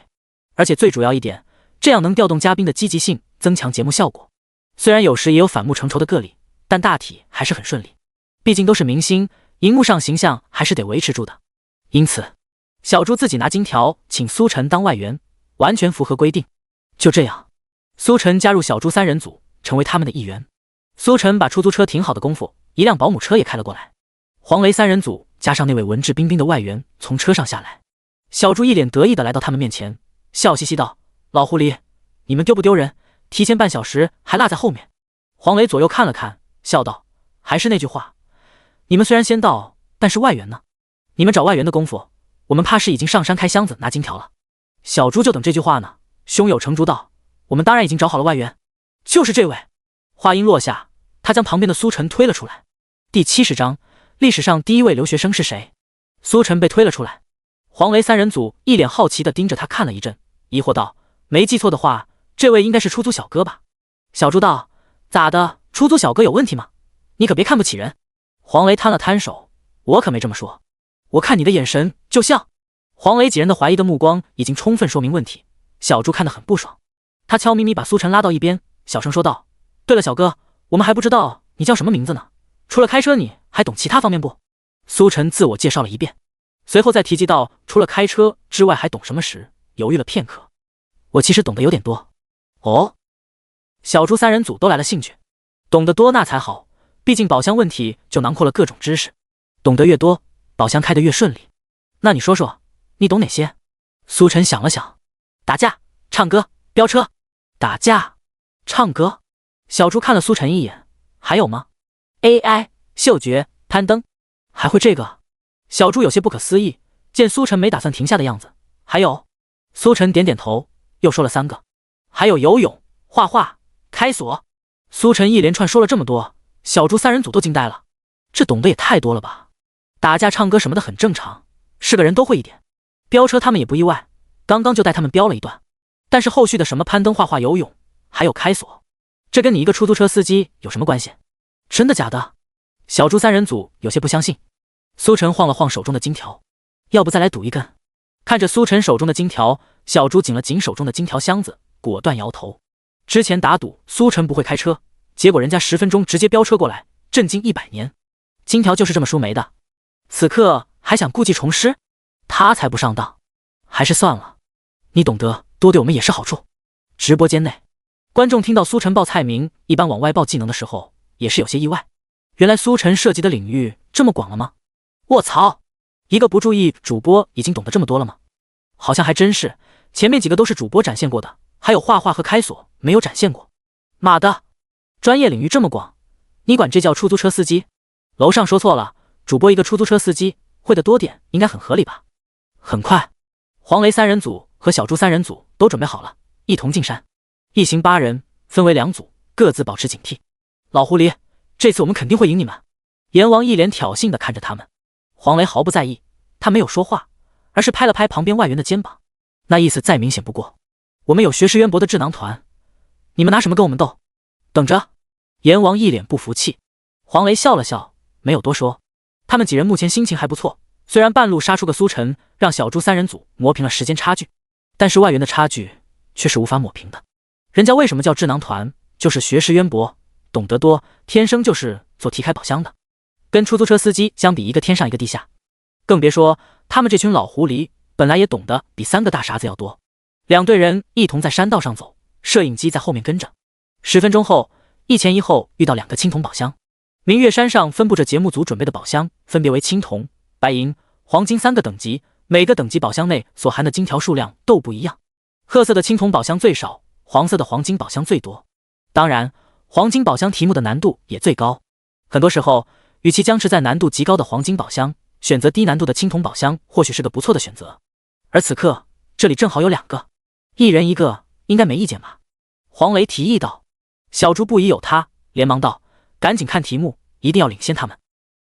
而且最主要一点，这样能调动嘉宾的积极性，增强节目效果。虽然有时也有反目成仇的个例，但大体还是很顺利。毕竟都是明星，荧幕上形象还是得维持住的。因此，小猪自己拿金条请苏晨当外援，完全符合规定。就这样，苏晨加入小猪三人组，成为他们的一员。苏晨把出租车停好的功夫，一辆保姆车也开了过来。黄雷三人组加上那位文质彬彬的外援从车上下来。小猪一脸得意地来到他们面前，笑嘻嘻道：“老狐狸，你们丢不丢人？提前半小时还落在后面。”黄雷左右看了看，笑道：“还是那句话，你们虽然先到，但是外援呢？你们找外援的功夫，我们怕是已经上山开箱子拿金条了。”小猪就等这句话呢，胸有成竹道：“我们当然已经找好了外援，就是这位。”话音落下，他将旁边的苏晨推了出来。第70章，历史上第一位留学生是谁？苏晨被推了出来。黄雷三人组一脸好奇地盯着他看了一阵，疑惑道：“没记错的话，这位应该是出租小哥吧？”小猪道：“咋的？出租小哥有问题吗？你可别看不起人。”黄雷摊了摊手：“我可没这么说，我看你的眼神就像……”黄雷几人的怀疑的目光已经充分说明问题，小猪看得很不爽。他悄咪咪把苏晨拉到一边，小声说道：“对了，小哥，我们还不知道你叫什么名字呢，除了开车你还懂其他方面不？”苏晨自我介绍了一遍，随后再提及到除了开车之外还懂什么时，犹豫了片刻：“我其实懂得有点多。”哦，小猪三人组都来了兴趣，懂得多那才好，毕竟宝箱问题就囊括了各种知识，懂得越多，宝箱开得越顺利。那你说说，你懂哪些？苏晨想了想：打架、唱歌、飙车。打架、唱歌。小猪看了苏晨一眼，还有吗？ AI、嗅觉、攀登，还会这个？小猪有些不可思议，见苏晨没打算停下的样子。还有？苏晨点点头，又说了3个。还有游泳、画画、开锁。苏晨一连串说了这么多，小猪三人组都惊呆了，这懂得也太多了吧？打架唱歌什么的很正常，是个人都会一点。飙车他们也不意外，刚刚就带他们飙了一段。但是后续的什么攀登、画画、游泳，还有开锁，这跟你一个出租车司机有什么关系？真的假的？小猪三人组有些不相信。苏晨晃了晃手中的金条，要不再来赌一根？看着苏晨手中的金条，小猪紧了紧手中的金条箱子，果断摇头。之前打赌苏晨不会开车，结果人家10分钟直接飙车过来，震惊100年。金条就是这么输没的。此刻还想故技重施，他才不上当。还是算了，你懂得多对我们也是好处。直播间内，观众听到苏晨报菜名，一般往外报技能的时候，也是有些意外。原来苏晨涉及的领域这么广了吗？卧槽，一个不注意，主播已经懂得这么多了吗？好像还真是，前面几个都是主播展现过的，还有画画和开锁没有展现过。妈的，专业领域这么广，你管这叫出租车司机？楼上说错了，主播一个出租车司机，会的多点应该很合理吧？很快，黄雷三人组和小猪三人组都准备好了，一同进山。一行8人分为2组，各自保持警惕。老狐狸，这次我们肯定会赢你们。阎王一脸挑衅地看着他们。黄雷毫不在意，他没有说话，而是拍了拍旁边外援的肩膀，那意思再明显不过。我们有学识渊博的智囊团，你们拿什么跟我们斗？等着！阎王一脸不服气。黄雷笑了笑，没有多说。他们几人目前心情还不错，虽然半路杀出个苏晨，让小猪三人组磨平了时间差距，但是外援的差距却是无法抹平的。人家为什么叫智囊团，就是学识渊博，懂得多，天生就是做题开宝箱的。跟出租车司机相比，一个天上一个地下，更别说他们这群老狐狸本来也懂得比3个大傻子要多。两队人一同在山道上走，摄影机在后面跟着。10分钟后，一前一后遇到2个青铜宝箱。明月山上分布着节目组准备的宝箱，分别为青铜、白银、黄金3个等级，每个等级宝箱内所含的金条数量都不一样。褐色的青铜宝箱最少，黄色的黄金宝箱最多。当然，黄金宝箱题目的难度也最高。很多时候，与其僵持在难度极高的黄金宝箱，选择低难度的青铜宝箱或许是个不错的选择。而此刻，这里正好有2个，一人一个，应该没意见吧？黄雷提议道。小猪不疑有他，连忙道：“赶紧看题目，一定要领先他们。”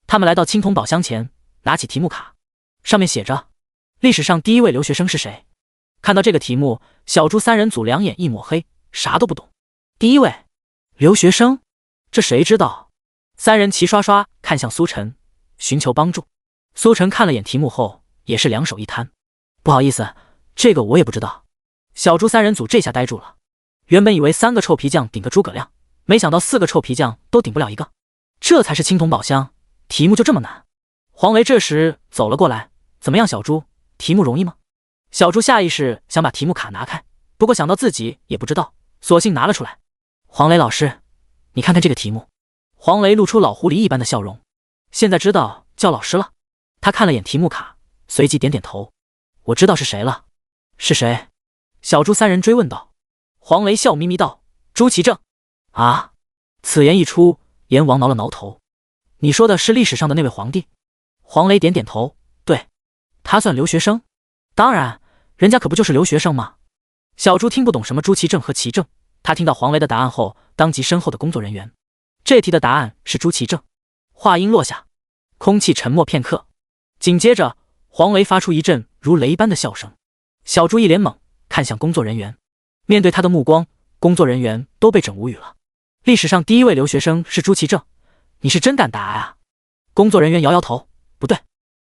他们来到青铜宝箱前，拿起题目卡，上面写着：“历史上第一位留学生是谁？”看到这个题目，小猪3人组两眼一抹黑，啥都不懂。第一位留学生，这谁知道？3人齐刷刷看向苏晨，寻求帮助。苏晨看了眼题目后，也是两手一摊：“不好意思，这个我也不知道。”小猪3人组这下呆住了。原本以为3个臭皮匠顶个诸葛亮，没想到4个臭皮匠都顶不了1个。这才是青铜宝箱，题目就这么难？黄雷这时走了过来：“怎么样，小猪，题目容易吗？”小猪下意识想把题目卡拿开，不过想到自己也不知道，索性拿了出来。黄雷老师，你看看这个题目。黄雷露出老狐狸一般的笑容，现在知道叫老师了。他看了眼题目卡，随即点点头：“我知道是谁了。”是谁？小猪3人追问道。黄雷笑眯眯道：“朱祁镇。”啊！此言一出，阎王挠了挠头：“你说的是历史上的那位皇帝？”黄雷点点头：“对，他算留学生？当然，人家可不就是留学生吗？”小猪听不懂什么朱祁镇和祁镇，他听到黄雷的答案后，当即身后的工作人员：“这题的答案是朱祁镇。”话音落下，空气沉默片刻，紧接着黄雷发出一阵如雷般的笑声。小猪一脸懵，看向工作人员。面对他的目光，工作人员都被整无语了。历史上第一位留学生是朱祁镇，你是真敢答啊？工作人员摇摇头：“不对。”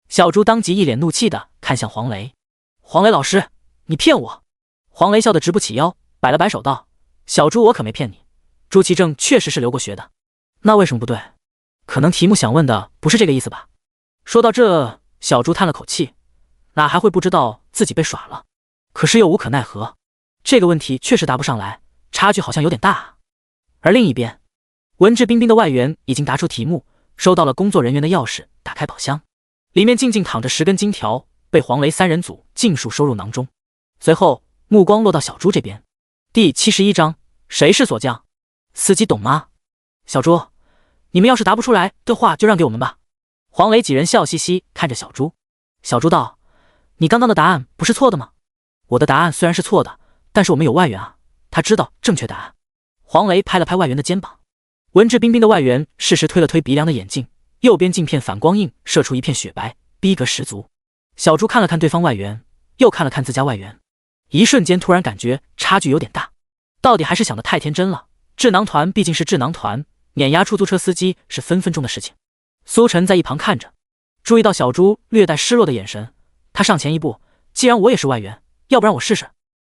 小猪当即一脸怒气地看向黄雷：“黄雷老师，你骗我！”黄雷笑得直不起腰，摆了摆手道：“小猪，我可没骗你，朱祁镇确实是留过学的。那为什么不对？可能题目想问的不是这个意思吧？”说到这，小猪叹了口气，哪还会不知道自己被耍了？可是又无可奈何。这个问题确实答不上来，差距好像有点大啊。而另一边，文质彬彬的外援已经答出题目，收到了工作人员的钥匙，打开宝箱，里面静静躺着10根金条，被黄雷3人组尽数收入囊中。随后目光落到小猪这边，第71章，谁是锁匠？司机懂吗？小猪，你们要是答不出来的话，就让给我们吧。黄雷几人笑嘻嘻看着小猪。小猪道：“你刚刚的答案不是错的吗？”我的答案虽然是错的，但是我们有外援啊，他知道正确答案。黄雷拍了拍外援的肩膀，文质彬彬的外援适时推了推鼻梁的眼镜，右边镜片反光映射出一片雪白，逼格十足。小猪看了看对方外援，又看了看自家外援，一瞬间突然感觉差距有点大，到底还是想得太天真了。智囊团毕竟是智囊团，碾压出租车司机是分分钟的事情。苏晨在一旁看着，注意到小猪略带失落的眼神，他上前一步：“既然我也是外援，要不然我试试。”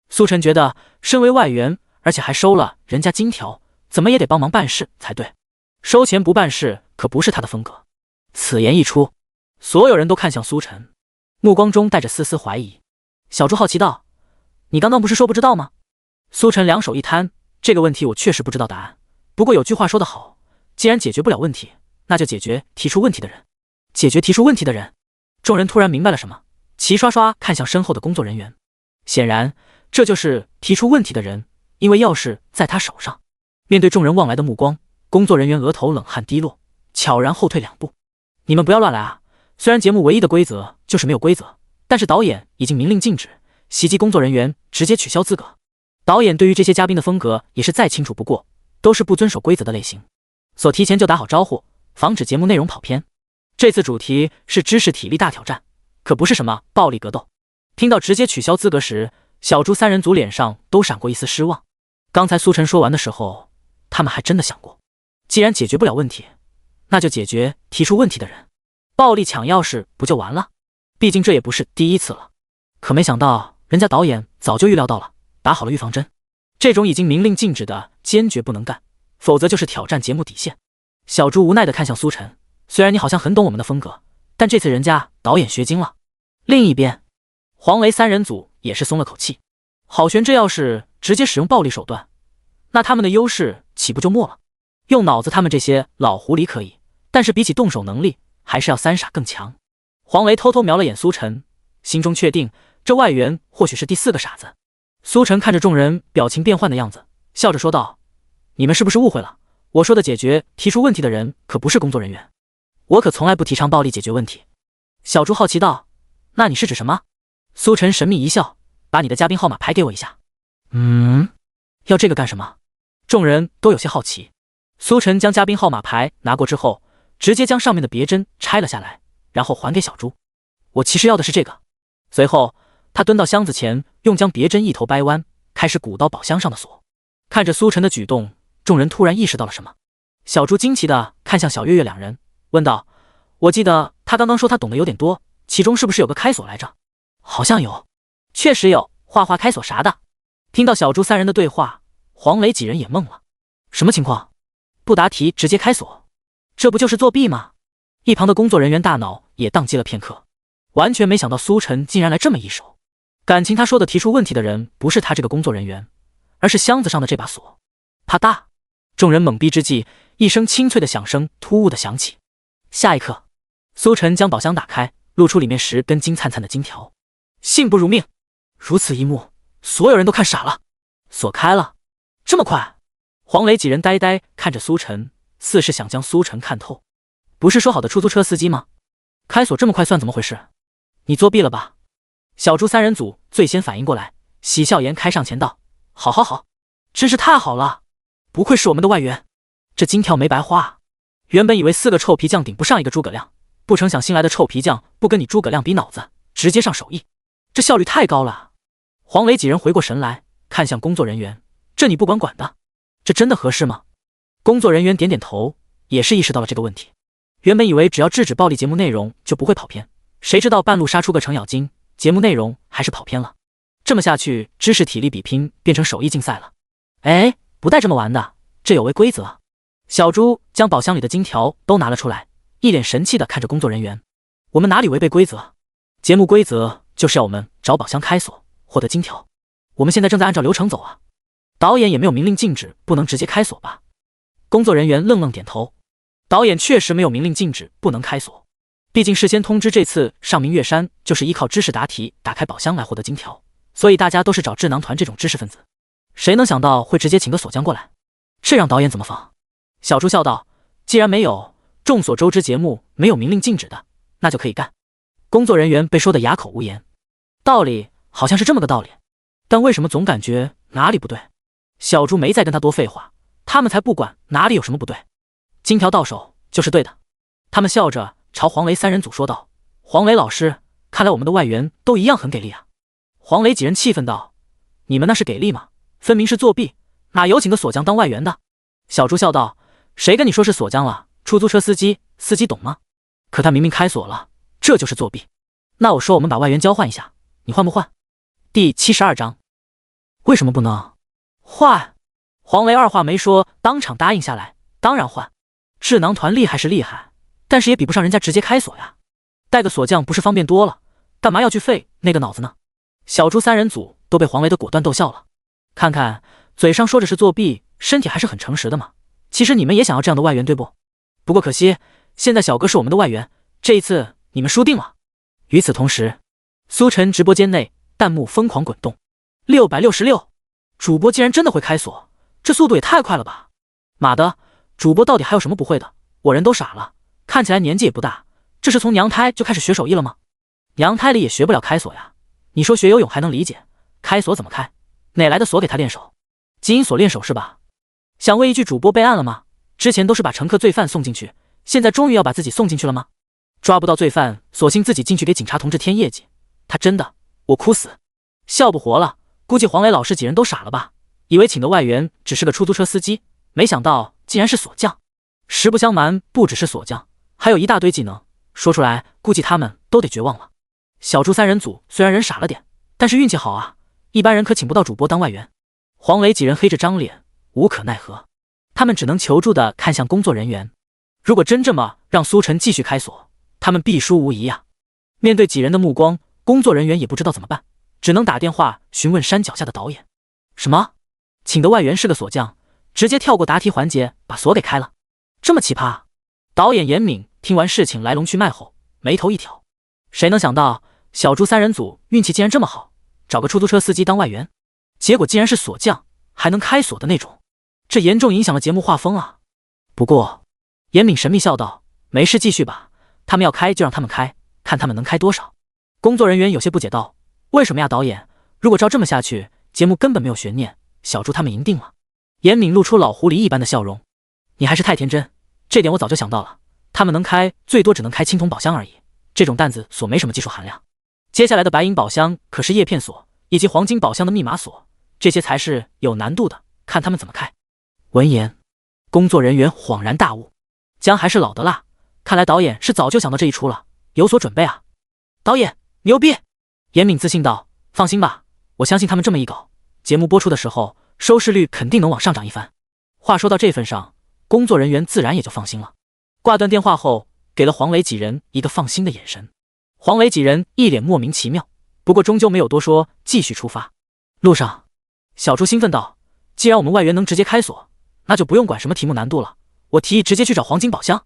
苏晨觉得身为外援，而且还收了人家金条，怎么也得帮忙办事才对。收钱不办事可不是他的风格。此言一出，所有人都看向苏晨，目光中带着丝丝怀疑。小猪好奇道：“你刚刚不是说不知道吗？”苏晨两手一摊：“这个问题我确实不知道答案，不过有句话说得好，既然解决不了问题，那就解决提出问题的人。解决提出问题的人。”众人突然明白了什么，齐刷刷看向身后的工作人员。显然这就是提出问题的人，因为钥匙在他手上。面对众人望来的目光，工作人员额头冷汗滴落，悄然后退2步：“你们不要乱来啊！虽然节目唯一的规则就是没有规则，但是导演已经明令禁止袭击工作人员，直接取消资格。导演对于这些嘉宾的风格也是再清楚不过，都是不遵守规则的类型。所提前就打好招呼，防止节目内容跑偏。这次主题是知识体力大挑战，可不是什么暴力格斗。听到直接取消资格时，小猪三人组脸上都闪过一丝失望。刚才苏晨说完的时候，他们还真的想过，既然解决不了问题，那就解决提出问题的人，暴力抢钥匙不就完了？毕竟这也不是第一次了。可没想到人家导演早就预料到了，打好了预防针。这种已经明令禁止的，坚决不能干，否则就是挑战节目底线。小猪无奈地看向苏晨，虽然你好像很懂我们的风格，但这次人家导演学精了。另一边，黄雷三人组也是松了口气。郝璇这要是直接使用暴力手段，那他们的优势岂不就没了？用脑子他们这些老狐狸可以，但是比起动手能力，还是要三傻更强。黄雷偷偷瞄了眼苏晨，心中确定这外援或许是第4个傻子。苏晨看着众人表情变幻的样子，笑着说道：你们是不是误会了？我说的解决提出问题的人可不是工作人员，我可从来不提倡暴力解决问题。小猪好奇道：那你是指什么？苏晨神秘一笑，把你的嘉宾号码牌给我一下。要这个干什么？众人都有些好奇。苏晨将嘉宾号码牌拿过之后，直接将上面的别针拆了下来，然后还给小猪。我其实要的是这个。随后他蹲到箱子前，用将别针一头掰弯，开始鼓捣宝箱上的锁。看着苏晨的举动，众人突然意识到了什么。小猪惊奇地看向小月月两人，问道：我记得他刚刚说他懂得有点多，其中是不是有个开锁来着？好像有，确实有，画画开锁啥的。听到小猪三人的对话，黄磊几人也懵了。什么情况？不答题直接开锁，这不就是作弊吗？一旁的工作人员大脑也宕机了片刻，完全没想到苏晨竟然来这么一手。感情他说的提出问题的人不是他这个工作人员，而是箱子上的这把锁。啪嗒，众人懵逼之际，一声清脆的响声突兀的响起。下一刻，苏晨将宝箱打开，露出里面10根金灿灿的金条。信不如命，如此一幕，所有人都看傻了。锁开了，这么快？黄磊几人呆呆看着苏晨，似是想将苏晨看透。不是说好的出租车司机吗？开锁这么快算怎么回事？你作弊了吧？小猪三人组最先反应过来，喜笑颜开上前道：好，真是太好了，不愧是我们的外援，这金条没白花。原本以为4个臭皮匠顶不上一个诸葛亮，不成想新来的臭皮匠不跟你诸葛亮比脑子，直接上手艺，这效率太高了。黄磊几人回过神来，看向工作人员：这你不管的，这真的合适吗？工作人员点点头，也是意识到了这个问题。原本以为只要制止暴力节目内容就不会跑偏，谁知道半路杀出个程咬金，节目内容还是跑偏了。这么下去，知识体力比拼变成手艺竞赛了。哎，不带这么玩的，这有违规则。小猪将宝箱里的金条都拿了出来，一脸神气地看着工作人员：我们哪里违背规则？节目规则就是要我们找宝箱开锁，获得金条。我们现在正在按照流程走啊。导演也没有明令禁止不能直接开锁吧？工作人员愣愣点头。导演确实没有明令禁止不能开锁，毕竟事先通知这次上明月山就是依靠知识答题打开宝箱来获得金条，所以大家都是找智囊团这种知识分子。谁能想到会直接请个锁匠过来？这让导演怎么放？小猪笑道：既然没有，众所周知节目没有明令禁止的，那就可以干。工作人员被说得哑口无言。道理好像是这么个道理，但为什么总感觉哪里不对？小猪没再跟他多废话，他们才不管哪里有什么不对。金条到手就是对的。他们笑着朝黄雷三人组说道：黄雷老师，看来我们的外援都一样很给力啊。黄雷几人气愤道：你们那是给力吗？分明是作弊，哪有请个锁匠当外援的？小猪笑道：谁跟你说是锁匠了？出租车司机懂吗？可他明明开锁了，这就是作弊。那我说我们把外援交换一下，你换不换？第72章，为什么不能换？黄雷二话没说，当场答应下来，当然换。智囊团厉害是厉害，但是也比不上人家直接开锁呀。带个锁匠不是方便多了，干嘛要去费那个脑子呢？小猪三人组都被黄雷的果断逗笑了。看看嘴上说着是作弊，身体还是很诚实的嘛。其实你们也想要这样的外援对不？不过可惜现在小哥是我们的外援，这一次你们输定了。与此同时，苏晨直播间内弹幕疯狂滚动。666，主播竟然真的会开锁，这速度也太快了吧！妈的，主播到底还有什么不会的？我人都傻了，看起来年纪也不大，这是从娘胎就开始学手艺了吗？娘胎里也学不了开锁呀。你说学游泳还能理解，开锁怎么开？哪来的锁给他练手？基因锁练手是吧？想问一句，主播备案了吗？之前都是把乘客罪犯送进去，现在终于要把自己送进去了吗？抓不到罪犯，索性自己进去给警察同志添业绩。他真的，我哭死，笑不活了。估计黄磊老师几人都傻了吧，以为请的外援只是个出租车司机，没想到竟然是锁匠。实不相瞒，不只是锁匠，还有一大堆技能，说出来估计他们都得绝望了。小猪三人组虽然人傻了点，但是运气好啊，一般人可请不到主播当外援。黄磊几人黑着张脸，无可奈何，他们只能求助地看向工作人员。如果真这么让苏晨继续开锁，他们必输无疑啊。面对几人的目光，工作人员也不知道怎么办，只能打电话询问山脚下的导演。什么？请的外援是个锁匠，直接跳过答题环节把锁给开了，这么奇葩？导演严敏听完事情来龙去脉后，眉头一挑，谁能想到小猪三人组运气竟然这么好，找个出租车司机当外援，结果竟然是锁匠，还能开锁的那种，这严重影响了节目画风啊。不过严敏神秘笑道，没事，继续吧，他们要开就让他们开，看他们能开多少。工作人员有些不解道，为什么呀导演，如果照这么下去，节目根本没有悬念，小猪他们赢定了。严敏露出老狐狸一般的笑容，你还是太天真，这点我早就想到了，他们能开最多只能开青铜宝箱而已，这种弹子锁没什么技术含量。接下来的白银宝箱可是叶片锁以及黄金宝箱的密码锁，这些才是有难度的，看他们怎么开。闻言，工作人员恍然大悟，姜还是老的辣，看来导演是早就想到这一出了，有所准备啊。导演牛逼！严敏自信道，放心吧，我相信他们这么一搞，节目播出的时候收视率肯定能往上涨一番。话说到这份上，工作人员自然也就放心了。挂断电话后，给了黄磊几人一个放心的眼神。黄磊几人一脸莫名其妙，不过终究没有多说，继续出发。路上，小猪兴奋道，既然我们外援能直接开锁，那就不用管什么题目难度了，我提议直接去找黄金宝箱。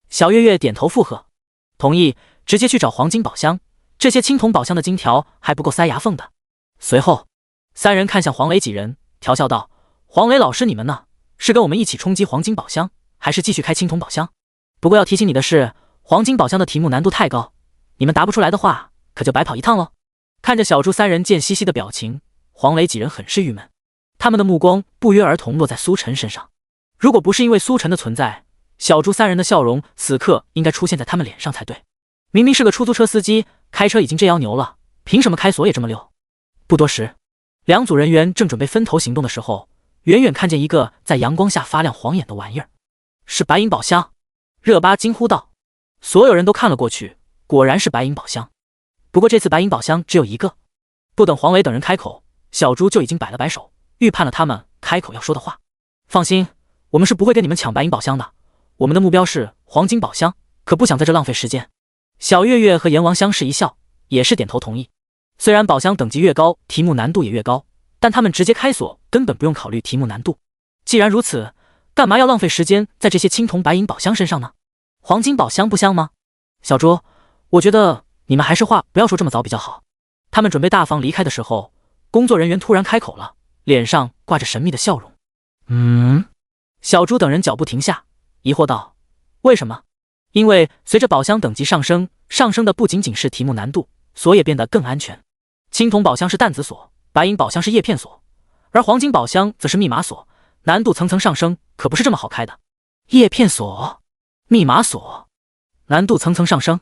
小月月点头附和，同意直接去找黄金宝箱，这些青铜宝箱的金条还不够塞牙缝的。随后三人看向黄磊几人，调笑道，黄磊老师你们呢，是跟我们一起冲击黄金宝箱，还是继续开青铜宝箱？不过要提醒你的是，黄金宝箱的题目难度太高，你们答不出来的话，可就白跑一趟喽。看着小猪三人贱兮兮的表情，黄磊几人很是郁闷，他们的目光不约而同落在苏晨身上。如果不是因为苏晨的存在，小猪三人的笑容此刻应该出现在他们脸上才对。明明是个出租车司机，开车已经这样牛了，凭什么开锁也这么溜？不多时，两组人员正准备分头行动的时候，远远看见一个在阳光下发亮晃眼的玩意儿，是白银宝箱。热巴惊呼道，所有人都看了过去，果然是白银宝箱。不过这次白银宝箱只有一个。不等黄磊等人开口，小猪就已经摆了摆手，预判了他们开口要说的话。放心，我们是不会跟你们抢白银宝箱的，我们的目标是黄金宝箱，可不想在这浪费时间。小月月和阎王相视一笑，也是点头同意。虽然宝箱等级越高，题目难度也越高，但他们直接开锁根本不用考虑题目难度。既然如此，干嘛要浪费时间在这些青铜白银宝箱身上呢？黄金宝箱不香吗？小猪，我觉得你们还是话不要说这么早比较好。他们准备大方离开的时候，工作人员突然开口了，脸上挂着神秘的笑容。小猪等人脚步停下，疑惑道，为什么？因为随着宝箱等级上升，上升的不仅仅是题目难度，锁也变得更安全。青铜宝箱是弹子锁，白银宝箱是叶片锁，而黄金宝箱则是密码锁，难度层层上升，可不是这么好开的。叶片锁、密码锁，难度层层上升。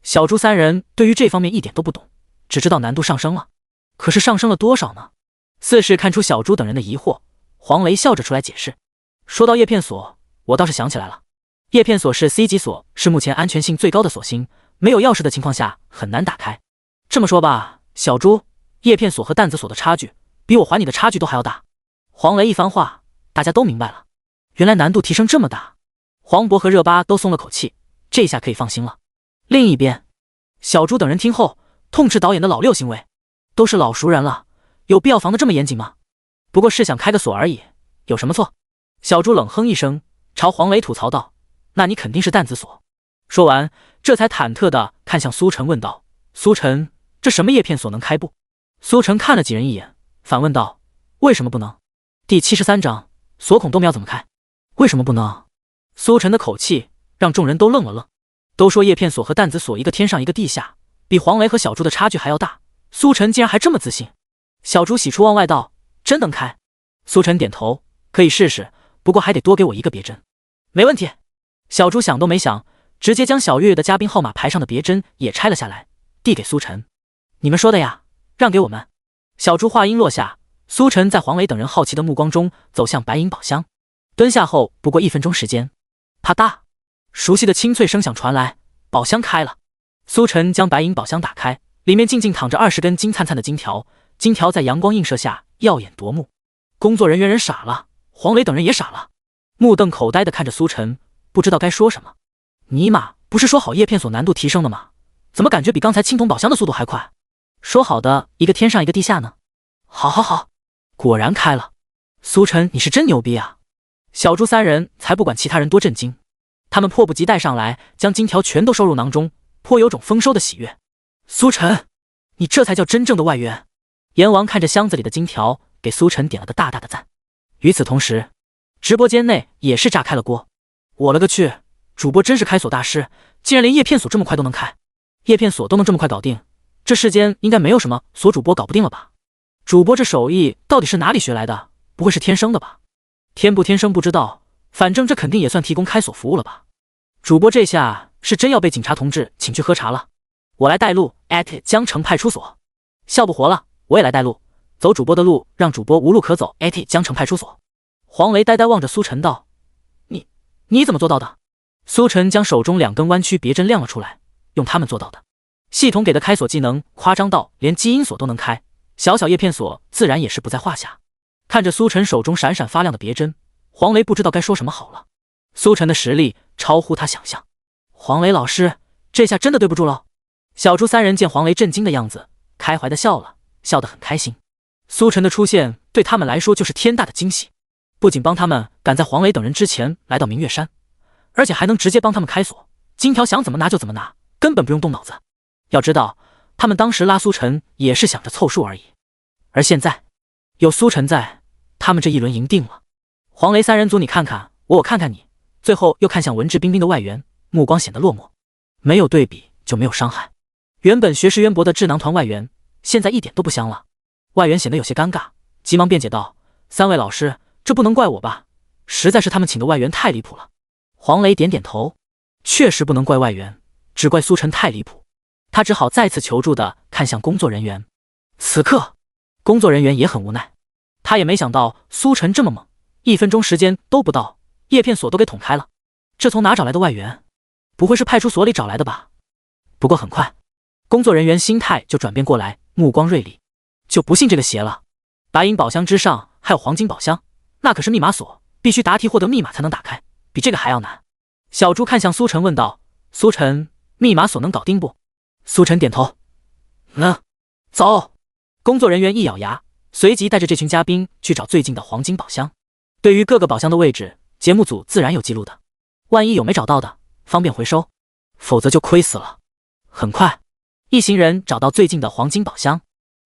小猪三人对于这方面一点都不懂，只知道难度上升了，可是上升了多少呢？似是看出小猪等人的疑惑，黄雷笑着出来解释，说到叶片锁，我倒是想起来了，叶片锁是 C 级锁，是目前安全性最高的锁芯，没有钥匙的情况下很难打开。这么说吧，小猪，叶片锁和弹子锁的差距比我还你的差距都还要大。黄雷一番话，大家都明白了，原来难度提升这么大。黄渤和热巴都松了口气，这下可以放心了。另一边，小猪等人听后痛斥导演的老六行为，都是老熟人了，有必要防得这么严谨吗？不过是想开个锁而已，有什么错？小猪冷哼一声，朝黄雷吐槽道，那你肯定是弹子锁。说完，这才忐忑地看向苏晨问道，苏晨，这什么叶片锁能开不？苏晨看了几人一眼，反问道，为什么不能？第73章，锁孔豆苗怎么开？为什么不能？苏晨的口气让众人都愣了愣。都说叶片锁和弹子锁一个天上一个地下，比黄雷和小猪的差距还要大，苏晨竟然还这么自信。小猪喜出望外道，真能开？苏晨点头，可以试试，不过还得多给我一个别针。没问题。小猪想都没想，直接将小月月的嘉宾号码牌上的别针也拆了下来，递给苏晨。你们说的呀，让给我们。小猪话音落下，苏晨在黄磊等人好奇的目光中走向白银宝箱，蹲下后不过1分钟时间，啪嗒，熟悉的清脆声响传来，宝箱开了。苏晨将白银宝箱打开，里面静静躺着20根金灿灿的金条，金条在阳光映射下耀眼夺目。工作人员傻了，黄磊等人也傻了，目瞪口呆地看着苏晨，不知道该说什么。尼玛，不是说好叶片锁难度提升了吗？怎么感觉比刚才青铜宝箱的速度还快？说好的一个天上一个地下呢？好，果然开了。苏晨，你是真牛逼啊！小猪3人才不管其他人多震惊，他们迫不及待上来，将金条全都收入囊中，颇有种丰收的喜悦。苏晨，你这才叫真正的外援。阎王看着箱子里的金条，给苏晨点了个大大的赞。与此同时，直播间内也是炸开了锅。我了个去，主播真是开锁大师，竟然连叶片锁这么快都能开，叶片锁都能这么快搞定，这世间应该没有什么锁主播搞不定了吧？主播这手艺到底是哪里学来的？不会是天生的吧？天不天生不知道，反正这肯定也算提供开锁服务了吧？主播这下是真要被警察同志请去喝茶了。我来带路江城派出所，笑不活了，我也来带路，走主播的路，让主播无路可走江城派出所。黄雷呆呆望着苏晨道：你怎么做到的？苏晨将手中2根弯曲别针亮了出来，用它们做到的。系统给的开锁技能夸张到连基因锁都能开，小叶片锁自然也是不在话下。看着苏晨手中闪闪发亮的别针，黄雷不知道该说什么好了。苏晨的实力超乎他想象，黄雷老师这下真的对不住了。小猪3人见黄雷震惊的样子，开怀的笑了，笑得很开心。苏晨的出现对他们来说就是天大的惊喜，不仅帮他们赶在黄雷等人之前来到明月山，而且还能直接帮他们开锁，金条想怎么拿就怎么拿，根本不用动脑子。要知道他们当时拉苏晨也是想着凑数而已，而现在有苏晨在，他们这一轮赢定了。黄雷3人组你看看我看看你，最后又看向文质彬彬的外援，目光显得落寞。没有对比就没有伤害，原本学识渊博的智囊团外援现在一点都不香了。外援显得有些尴尬，急忙辩解道：“3位老师，这不能怪我吧？实在是他们请的外援太离谱了。”黄雷点点头，确实不能怪外援，只怪苏晨太离谱。他只好再次求助的看向工作人员。此刻工作人员也很无奈，他也没想到苏晨这么猛，1分钟时间都不到，叶片锁都给捅开了。这从哪找来的外援？不会是派出所里找来的吧？不过很快工作人员心态就转变过来，目光锐利，就不信这个邪了。白银宝箱之上还有黄金宝箱，那可是密码锁，必须答题获得密码才能打开，比这个还要难。小猪看向苏晨问道：“苏晨，密码锁能搞定不？”苏晨点头：“能。”走。工作人员一咬牙，随即带着这群嘉宾去找最近的黄金宝箱。对于各个宝箱的位置，节目组自然有记录的，万一有没找到的，方便回收，否则就亏死了。很快一行人找到最近的黄金宝箱。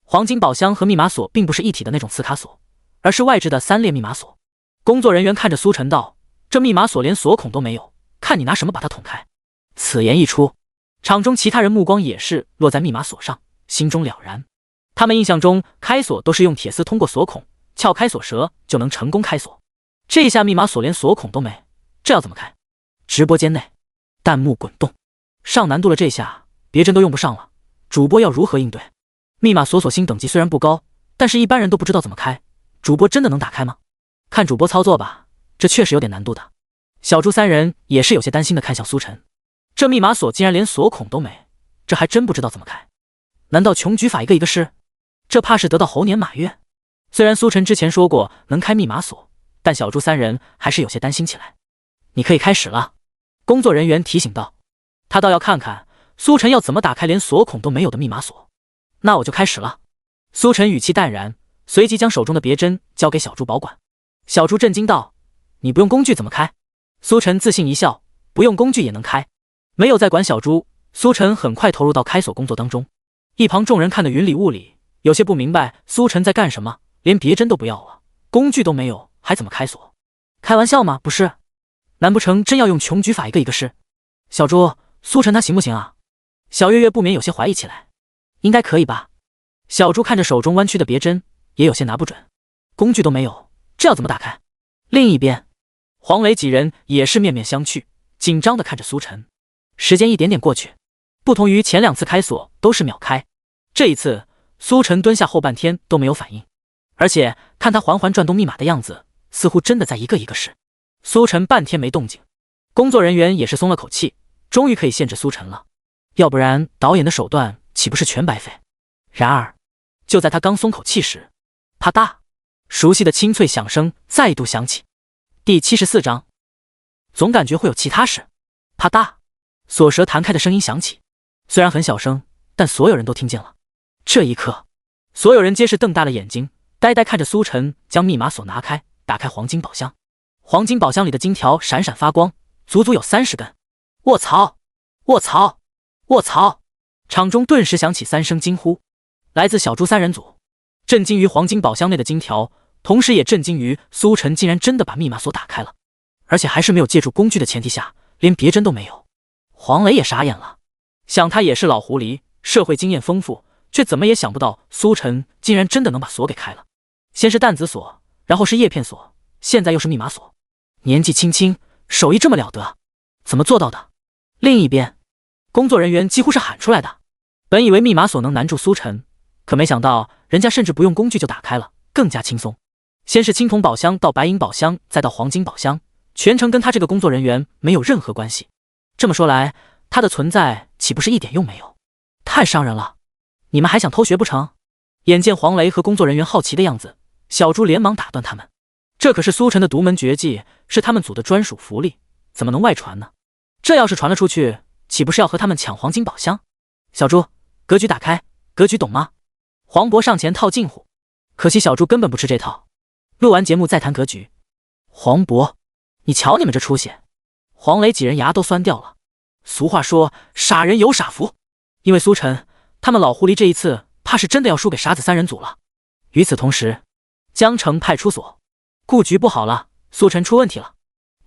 黄金宝箱和密码锁并不是一体的那种磁卡锁，而是外置的3列密码锁。工作人员看着苏晨道：“这密码锁连锁孔都没有，看你拿什么把它捅开。”此言一出，场中其他人目光也是落在密码锁上，心中了然。他们印象中开锁都是用铁丝通过锁孔撬开锁舌就能成功开锁，这下密码锁连锁孔都没，这要怎么开？直播间内弹幕滚动，上难度了，这下别针都用不上了，主播要如何应对？密码锁锁星等级虽然不高，但是一般人都不知道怎么开，主播真的能打开吗？看主播操作吧，这确实有点难度的。小猪3人也是有些担心的看向苏晨，这密码锁竟然连锁孔都没，这还真不知道怎么开。难道穷举法一个一个试？这怕是得到猴年马月。虽然苏晨之前说过能开密码锁，但小猪3人还是有些担心起来。你可以开始了，工作人员提醒道。他倒要看看苏晨要怎么打开连锁孔都没有的密码锁。那我就开始了。苏晨语气淡然，随即将手中的别针交给小猪保管。小猪震惊道：“你不用工具怎么开？”苏晨自信一笑：“不用工具也能开。”没有再管小猪，苏晨很快投入到开锁工作当中。一旁众人看得云里雾里，有些不明白苏晨在干什么，连别针都不要了，工具都没有，还怎么开锁？开玩笑吗？不是，难不成真要用穷举法一个一个试？小猪，苏晨他行不行啊？小月月不免有些怀疑起来。应该可以吧？小猪看着手中弯曲的别针，也有些拿不准，工具都没有，这要怎么打开？另一边，黄磊几人也是面面相觑，紧张地看着苏晨。时间一点点过去，不同于前2次开锁都是秒开，这一次苏晨蹲下后半天都没有反应，而且看他缓缓转动密码的样子，似乎真的在一个一个试。苏晨半天没动静，工作人员也是松了口气，终于可以限制苏晨了，要不然导演的手段岂不是全白费？然而就在他刚松口气时，啪嗒，熟悉的清脆响声再度响起。第74章，总感觉会有其他事。啪嗒，锁舌弹开的声音响起，虽然很小声，但所有人都听见了。这一刻，所有人皆是瞪大了眼睛，呆呆看着苏晨将密码锁拿开，打开黄金宝箱。黄金宝箱里的金条闪闪发光，足足有30根。卧槽！卧槽！卧槽！场中顿时响起3声惊呼，来自小猪3人组，震惊于黄金宝箱内的金条，同时也震惊于苏晨竟然真的把密码锁打开了，而且还是没有借助工具的前提下，连别针都没有。黄磊也傻眼了，想他也是老狐狸，社会经验丰富，却怎么也想不到苏晨竟然真的能把锁给开了。先是弹子锁，然后是叶片锁，现在又是密码锁。年纪轻轻，手艺这么了得，怎么做到的？另一边，工作人员几乎是喊出来的。本以为密码锁能难住苏晨，可没想到人家甚至不用工具就打开了，更加轻松。先是青铜宝箱到白银宝箱，再到黄金宝箱，全程跟他这个工作人员没有任何关系。这么说来，他的存在岂不是一点用没有？太伤人了！你们还想偷学不成？眼见黄雷和工作人员好奇的样子，小猪连忙打断他们。这可是苏晨的独门绝技，是他们组的专属福利，怎么能外传呢？这要是传了出去，岂不是要和他们抢黄金宝箱？小猪，格局打开，格局懂吗？黄渤上前套近乎，可惜小猪根本不吃这套。录完节目再谈格局。黄渤，你瞧你们这出息！黄磊几人牙都酸掉了。俗话说，傻人有傻福。因为苏晨，他们老狐狸这一次怕是真的要输给傻子3人组了。与此同时，江城派出所，顾局不好了，苏晨出问题了。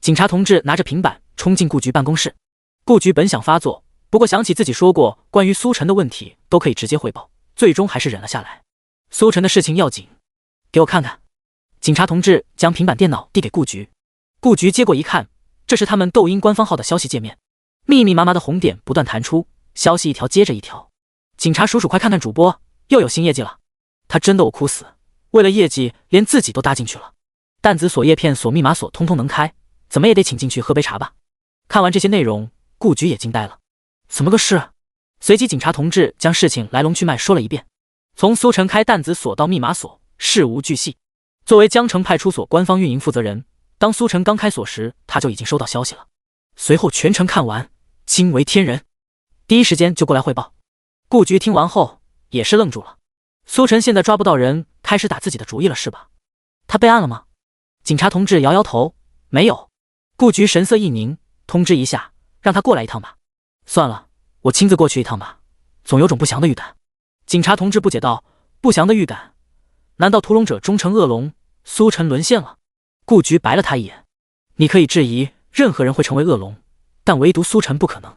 警察同志拿着平板冲进顾局办公室。顾局本想发作，不过想起自己说过关于苏晨的问题都可以直接汇报，最终还是忍了下来。苏晨的事情要紧，给我看看。警察同志将平板电脑递给顾局，顾局接过一看，这是他们抖音官方号的消息界面，密密麻麻的红点不断弹出，消息一条接着一条。警察叔叔快看看主播，又有新业绩了。他真的我哭死，为了业绩连自己都搭进去了。弹子锁、叶片锁、密码锁通通能开，怎么也得请进去喝杯茶吧。看完这些内容，顾局也惊呆了，怎么个事？随即警察同志将事情来龙去脉说了一遍，从苏晨开弹子锁到密码锁，事无巨细。作为江城派出所官方运营负责人，当苏晨刚开锁时，他就已经收到消息了。随后全程看完，惊为天人，第一时间就过来汇报。顾局听完后也是愣住了，苏晨现在抓不到人，开始打自己的主意了是吧？他备案了吗？警察同志摇摇头，没有。顾局神色一凝，通知一下，让他过来一趟吧。算了，我亲自过去一趟吧，总有种不祥的预感。警察同志不解道，不祥的预感？难道屠龙者终成恶龙，苏晨沦陷了？顾局白了他一眼，你可以质疑任何人会成为恶龙，但唯独苏晨不可能。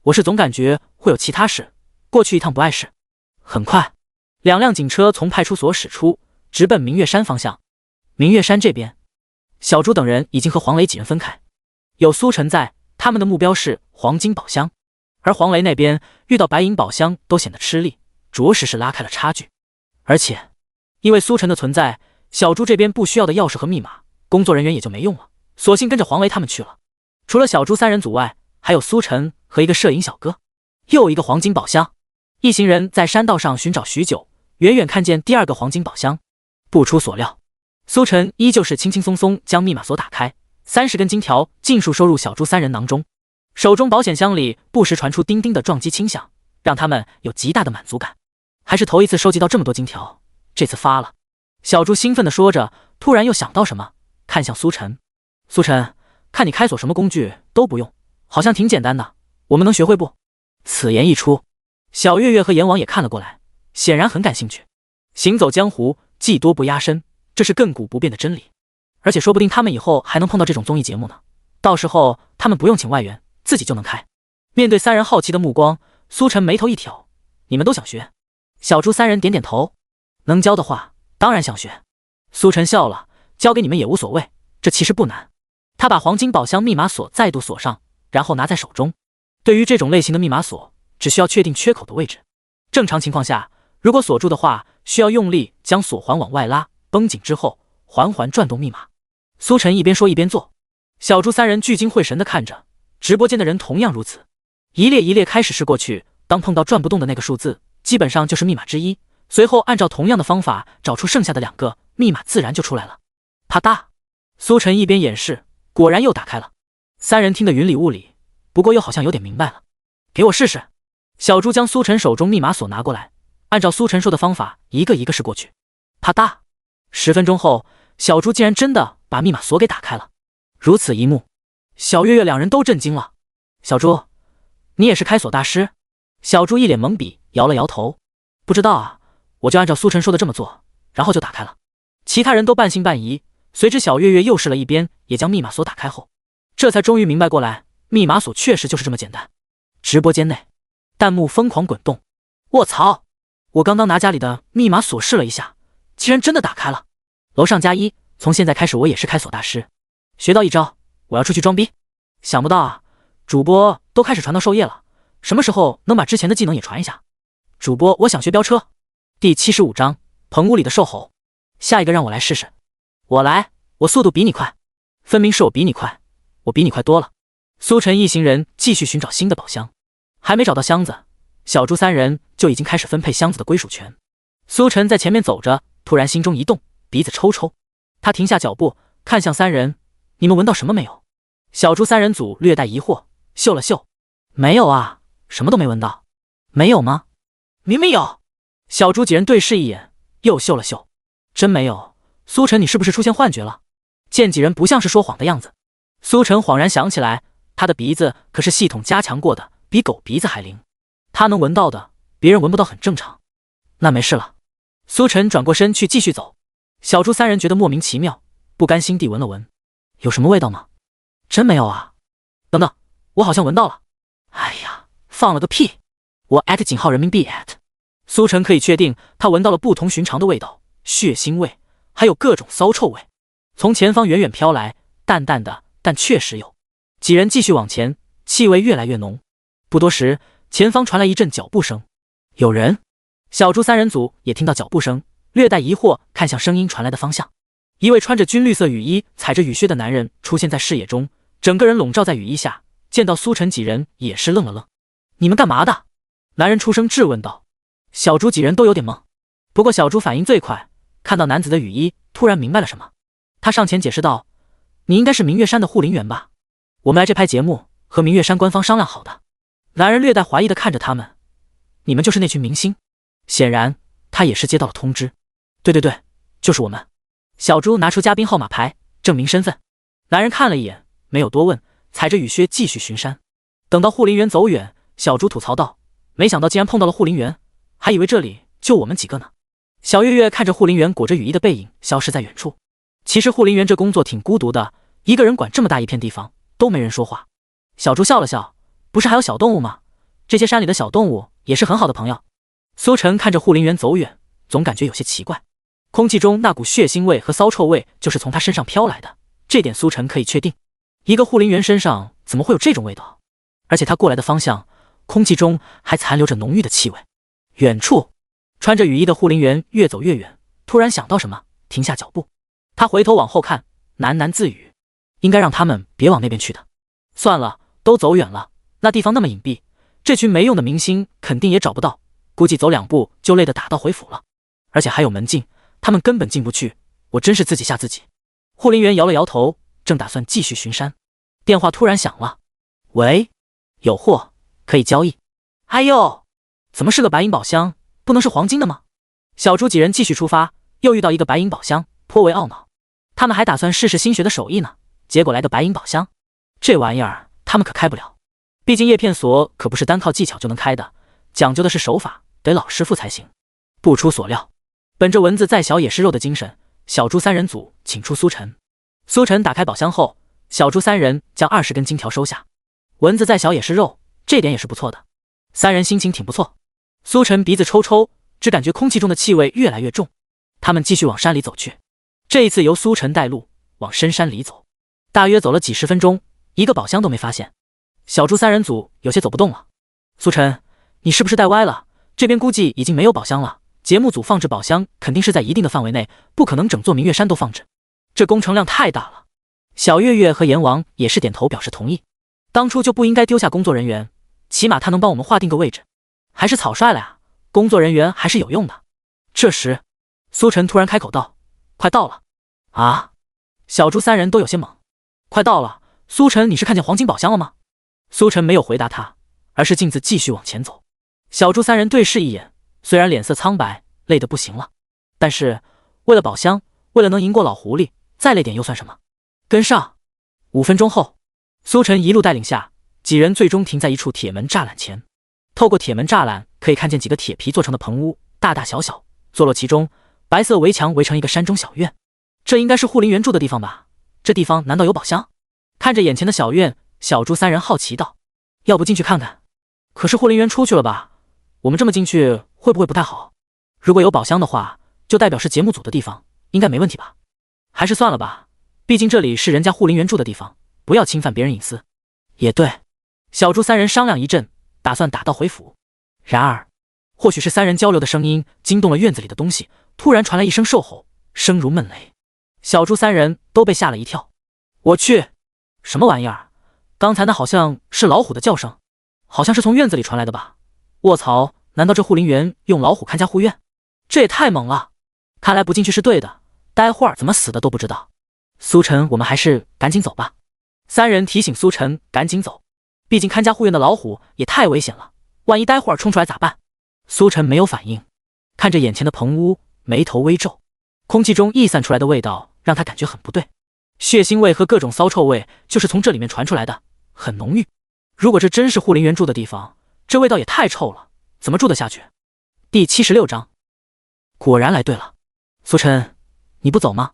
我是总感觉会有其他事，过去一趟不碍事。很快，2辆警车从派出所驶出，直奔明月山方向。明月山这边，小猪等人已经和黄磊几人分开，有苏晨在，他们的目标是黄金宝箱，而黄磊那边遇到白银宝箱都显得吃力，着实是拉开了差距。而且因为苏晨的存在，小猪这边不需要的钥匙和密码，工作人员也就没用了，索性跟着黄磊他们去了。除了小猪3人组外，还有苏晨和一个摄影小哥。又一个黄金宝箱，一行人在山道上寻找许久，远远看见第2个黄金宝箱。不出所料，苏晨依旧是轻轻松松将密码锁打开，30根金条尽数收入小猪3人囊中。手中保险箱里不时传出叮叮的撞击轻响，让他们有极大的满足感。还是头一次收集到这么多金条，这次发了。小猪兴奋地说着，突然又想到什么，看向苏晨。苏晨，看你开锁什么工具都不用，好像挺简单的，我们能学会不？此言一出，小月月和阎王也看了过来，显然很感兴趣。行走江湖，技多不压身，这是亘古不变的真理。而且说不定他们以后还能碰到这种综艺节目呢，到时候他们不用请外援，自己就能开。面对3人好奇的目光，苏晨眉头一挑，你们都想学？小猪3人点点头，能教的话当然想学。苏晨笑了，教给你们也无所谓，这其实不难。他把黄金宝箱密码锁再度锁上，然后拿在手中。对于这种类型的密码锁，只需要确定缺口的位置。正常情况下，如果锁住的话，需要用力将锁环往外拉，绷紧之后缓缓转动密码。苏晨一边说一边做，小猪三人聚精会神地看着，直播间的人同样如此，一列一列开始试过去，当碰到转不动的那个数字，基本上就是密码之一，随后按照同样的方法找出剩下的2个，密码自然就出来了。啪嗒，苏晨一边演示，果然又打开了。三人听得云里雾里，不过又好像有点明白了。给我试试。小猪将苏晨手中密码锁拿过来，按照苏晨说的方法一个一个试过去。啪嗒，10分钟后，小猪竟然真的把密码锁给打开了。如此一幕，小月月两人都震惊了。小猪，你也是开锁大师？小猪一脸懵逼，摇了摇头。不知道啊，我就按照苏晨说的这么做，然后就打开了。其他人都半信半疑，随之小月月又试了一遍，也将密码锁打开后，这才终于明白过来，密码锁确实就是这么简单。直播间内，弹幕疯狂滚动。卧槽！我刚刚拿家里的密码锁试了一下，竟然真的打开了。楼上加1，从现在开始我也是开锁大师，学到一招，我要出去装逼。想不到啊，主播都开始传到授业了，什么时候能把之前的技能也传一下？主播，我想学飙车。第75章，棚屋里的兽吼。下一个让我来试试。我来，我速度比你快。分明是我比你快，我比你快多了。苏晨一行人继续寻找新的宝箱，还没找到箱子，小猪三人就已经开始分配箱子的归属权。苏晨在前面走着，突然心中一动，鼻子抽抽。他停下脚步，看向三人：“你们闻到什么没有？”小猪三人组略带疑惑，嗅了嗅：“没有啊，什么都没闻到。”“没有吗？”“明明有。”小猪几人对视一眼，又嗅了嗅：“真没有。苏晨，你是不是出现幻觉了？”见几人不像是说谎的样子，苏晨恍然想起来，他的鼻子可是系统加强过的，比狗鼻子还灵。他能闻到的，别人闻不到很正常。那没事了。苏晨转过身去继续走。小猪三人觉得莫名其妙，不甘心地闻了闻，有什么味道吗？真没有啊。等等，我好像闻到了。哎呀，放了个屁！我井号人民币。苏晨可以确定，他闻到了不同寻常的味道，血腥味，还有各种骚臭味，从前方远远飘来，淡淡的，但确实有。几人继续往前，气味越来越浓。不多时，前方传来一阵脚步声，有人。小猪三人组也听到脚步声，略带疑惑看向声音传来的方向。一位穿着军绿色雨衣、踩着雨靴的男人出现在视野中，整个人笼罩在雨衣下。见到苏晨几人也是愣了愣：“你们干嘛的？”男人出声质问道。小猪几人都有点懵，不过小猪反应最快，看到男子的雨衣，突然明白了什么。他上前解释道：“你应该是明月山的护林员吧？我们来这拍节目，和明月山官方商量好的。”男人略带怀疑地看着他们：“你们就是那群明星？”显然他也是接到了通知。对对对，就是我们。小猪拿出嘉宾号码牌证明身份。男人看了一眼，没有多问，踩着雨靴继续巡山。等到护林员走远，小猪吐槽道：“没想到竟然碰到了护林员，还以为这里就我们几个呢。”小月月看着护林员裹着雨衣的背影消失在远处。其实护林员这工作挺孤独的，一个人管这么大一片地方，都没人说话。小猪笑了笑：“不是还有小动物吗？这些山里的小动物也是很好的朋友。”苏晨看着护林员走远，总感觉有些奇怪。空气中那股血腥味和骚臭味就是从他身上飘来的，这点苏晨可以确定。一个护林员身上怎么会有这种味道？而且他过来的方向，空气中还残留着浓郁的气味。远处，穿着雨衣的护林员越走越远，突然想到什么，停下脚步。他回头往后看，喃喃自语：“应该让他们别往那边去的。算了，都走远了，那地方那么隐蔽，这群没用的明星肯定也找不到，估计走2步就累得打道回府了。而且还有门禁，他们根本进不去，我真是自己吓自己。”护林员摇了摇头，正打算继续巡山，电话突然响了。“喂，有货可以交易。”“哎呦，怎么是个白银宝箱？不能是黄金的吗？”小猪几人继续出发，又遇到一个白银宝箱，颇为懊恼。他们还打算试试新学的手艺呢，结果来个白银宝箱，这玩意儿他们可开不了。毕竟叶片锁可不是单靠技巧就能开的，讲究的是手法，得老师傅才行。不出所料，本着蚊子再小也是肉的精神，小猪三人组请出苏晨。苏晨打开宝箱后，小猪三人将20根金条收下。蚊子再小也是肉，这点也是不错的。三人心情挺不错。苏晨鼻子抽抽，只感觉空气中的气味越来越重。他们继续往山里走去，这一次由苏晨带路，往深山里走。大约走了几10分钟，一个宝箱都没发现。小猪三人组有些走不动了。苏晨，你是不是带歪了？这边估计已经没有宝箱了。节目组放置宝箱肯定是在一定的范围内，不可能整座明月山都放置，这工程量太大了。小月月和阎王也是点头表示同意。当初就不应该丢下工作人员，起码他能帮我们划定个位置。还是草率了呀，工作人员还是有用的。这时，苏晨突然开口道：“快到了。”啊！小猪三人都有些懵。快到了，苏晨，你是看见黄金宝箱了吗？苏晨没有回答他，而是径自继续往前走。小猪三人对视一眼，虽然脸色苍白，累得不行了，但是为了宝箱，为了能赢过老狐狸，再累点又算什么？跟上。5分钟后，苏晨一路带领下，几人最终停在一处铁门栅栏前。透过铁门栅栏，可以看见几个铁皮做成的棚屋，大大小小，坐落其中，白色围墙围成一个山中小院。这应该是护林员住的地方吧？这地方难道有宝箱？看着眼前的小院，小猪三人好奇道：“要不进去看看？”可是护林员出去了吧？我们这么进去会不会不太好？如果有宝箱的话，就代表是节目组的地方，应该没问题吧？还是算了吧，毕竟这里是人家护林员住的地方，不要侵犯别人隐私。也对，小猪三人商量一阵，打算打道回府。然而，或许是三人交流的声音惊动了院子里的东西，突然传来一声兽吼，声如闷雷。小猪三人都被吓了一跳。我去，什么玩意儿？刚才那好像是老虎的叫声，好像是从院子里传来的吧？卧槽，难道这护林员用老虎看家护院？这也太猛了！看来不进去是对的，待会儿怎么死的都不知道。苏晨，我们还是赶紧走吧。三人提醒苏晨赶紧走，毕竟看家护院的老虎也太危险了，万一待会儿冲出来咋办？苏晨没有反应，看着眼前的棚屋，眉头微皱。空气中溢散出来的味道让他感觉很不对，血腥味和各种骚臭味就是从这里面传出来的，很浓郁。如果这真是护林员住的地方，这味道也太臭了，怎么住得下去？第76章，果然来对了。苏晨，你不走吗？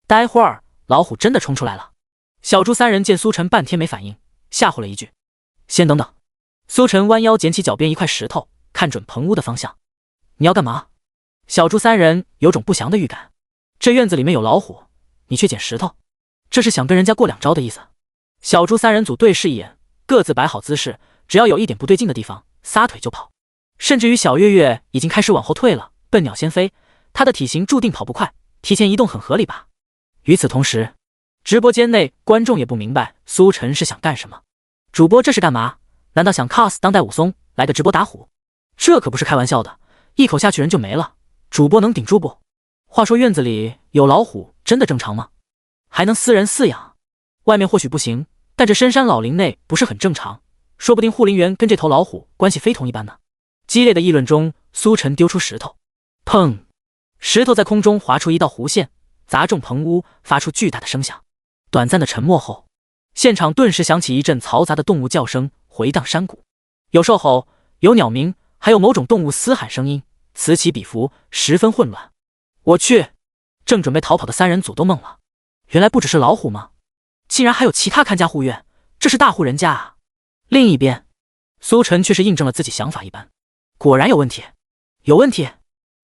待会儿老虎真的冲出来了。小猪三人见苏晨半天没反应，吓唬了一句：“先等等。”苏晨弯腰捡起脚边一块石头，看准棚屋的方向。你要干嘛？小猪三人有种不祥的预感。这院子里面有老虎，你却捡石头，这是想跟人家过2招的意思。小猪三人组对视一眼，各自摆好姿势，只要有一点不对劲的地方，撒腿就跑。甚至于小月月已经开始往后退了，笨鸟先飞，她的体型注定跑不快，提前移动很合理吧。与此同时，直播间内观众也不明白苏晨是想干什么。主播这是干嘛？难道想 cos 当代武松，来个直播打虎？这可不是开玩笑的，一口下去人就没了，主播能顶住不？话说院子里有老虎真的正常吗？还能私人饲养？外面或许不行，但这深山老林内不是很正常，说不定护林员跟这头老虎关系非同一般呢。激烈的议论中，苏晨丢出石头，砰！石头在空中划出一道弧线，砸中棚屋，发出巨大的声响。短暂的沉默后，现场顿时响起一阵嘈杂的动物叫声，回荡山谷。有兽吼，有鸟鸣，还有某种动物嘶喊声音，此起彼伏，十分混乱。我去！正准备逃跑的三人组都懵了，原来不只是老虎吗？竟然还有其他看家护院，这是大户人家啊！另一边，苏晨却是印证了自己想法一般，果然有问题，有问题！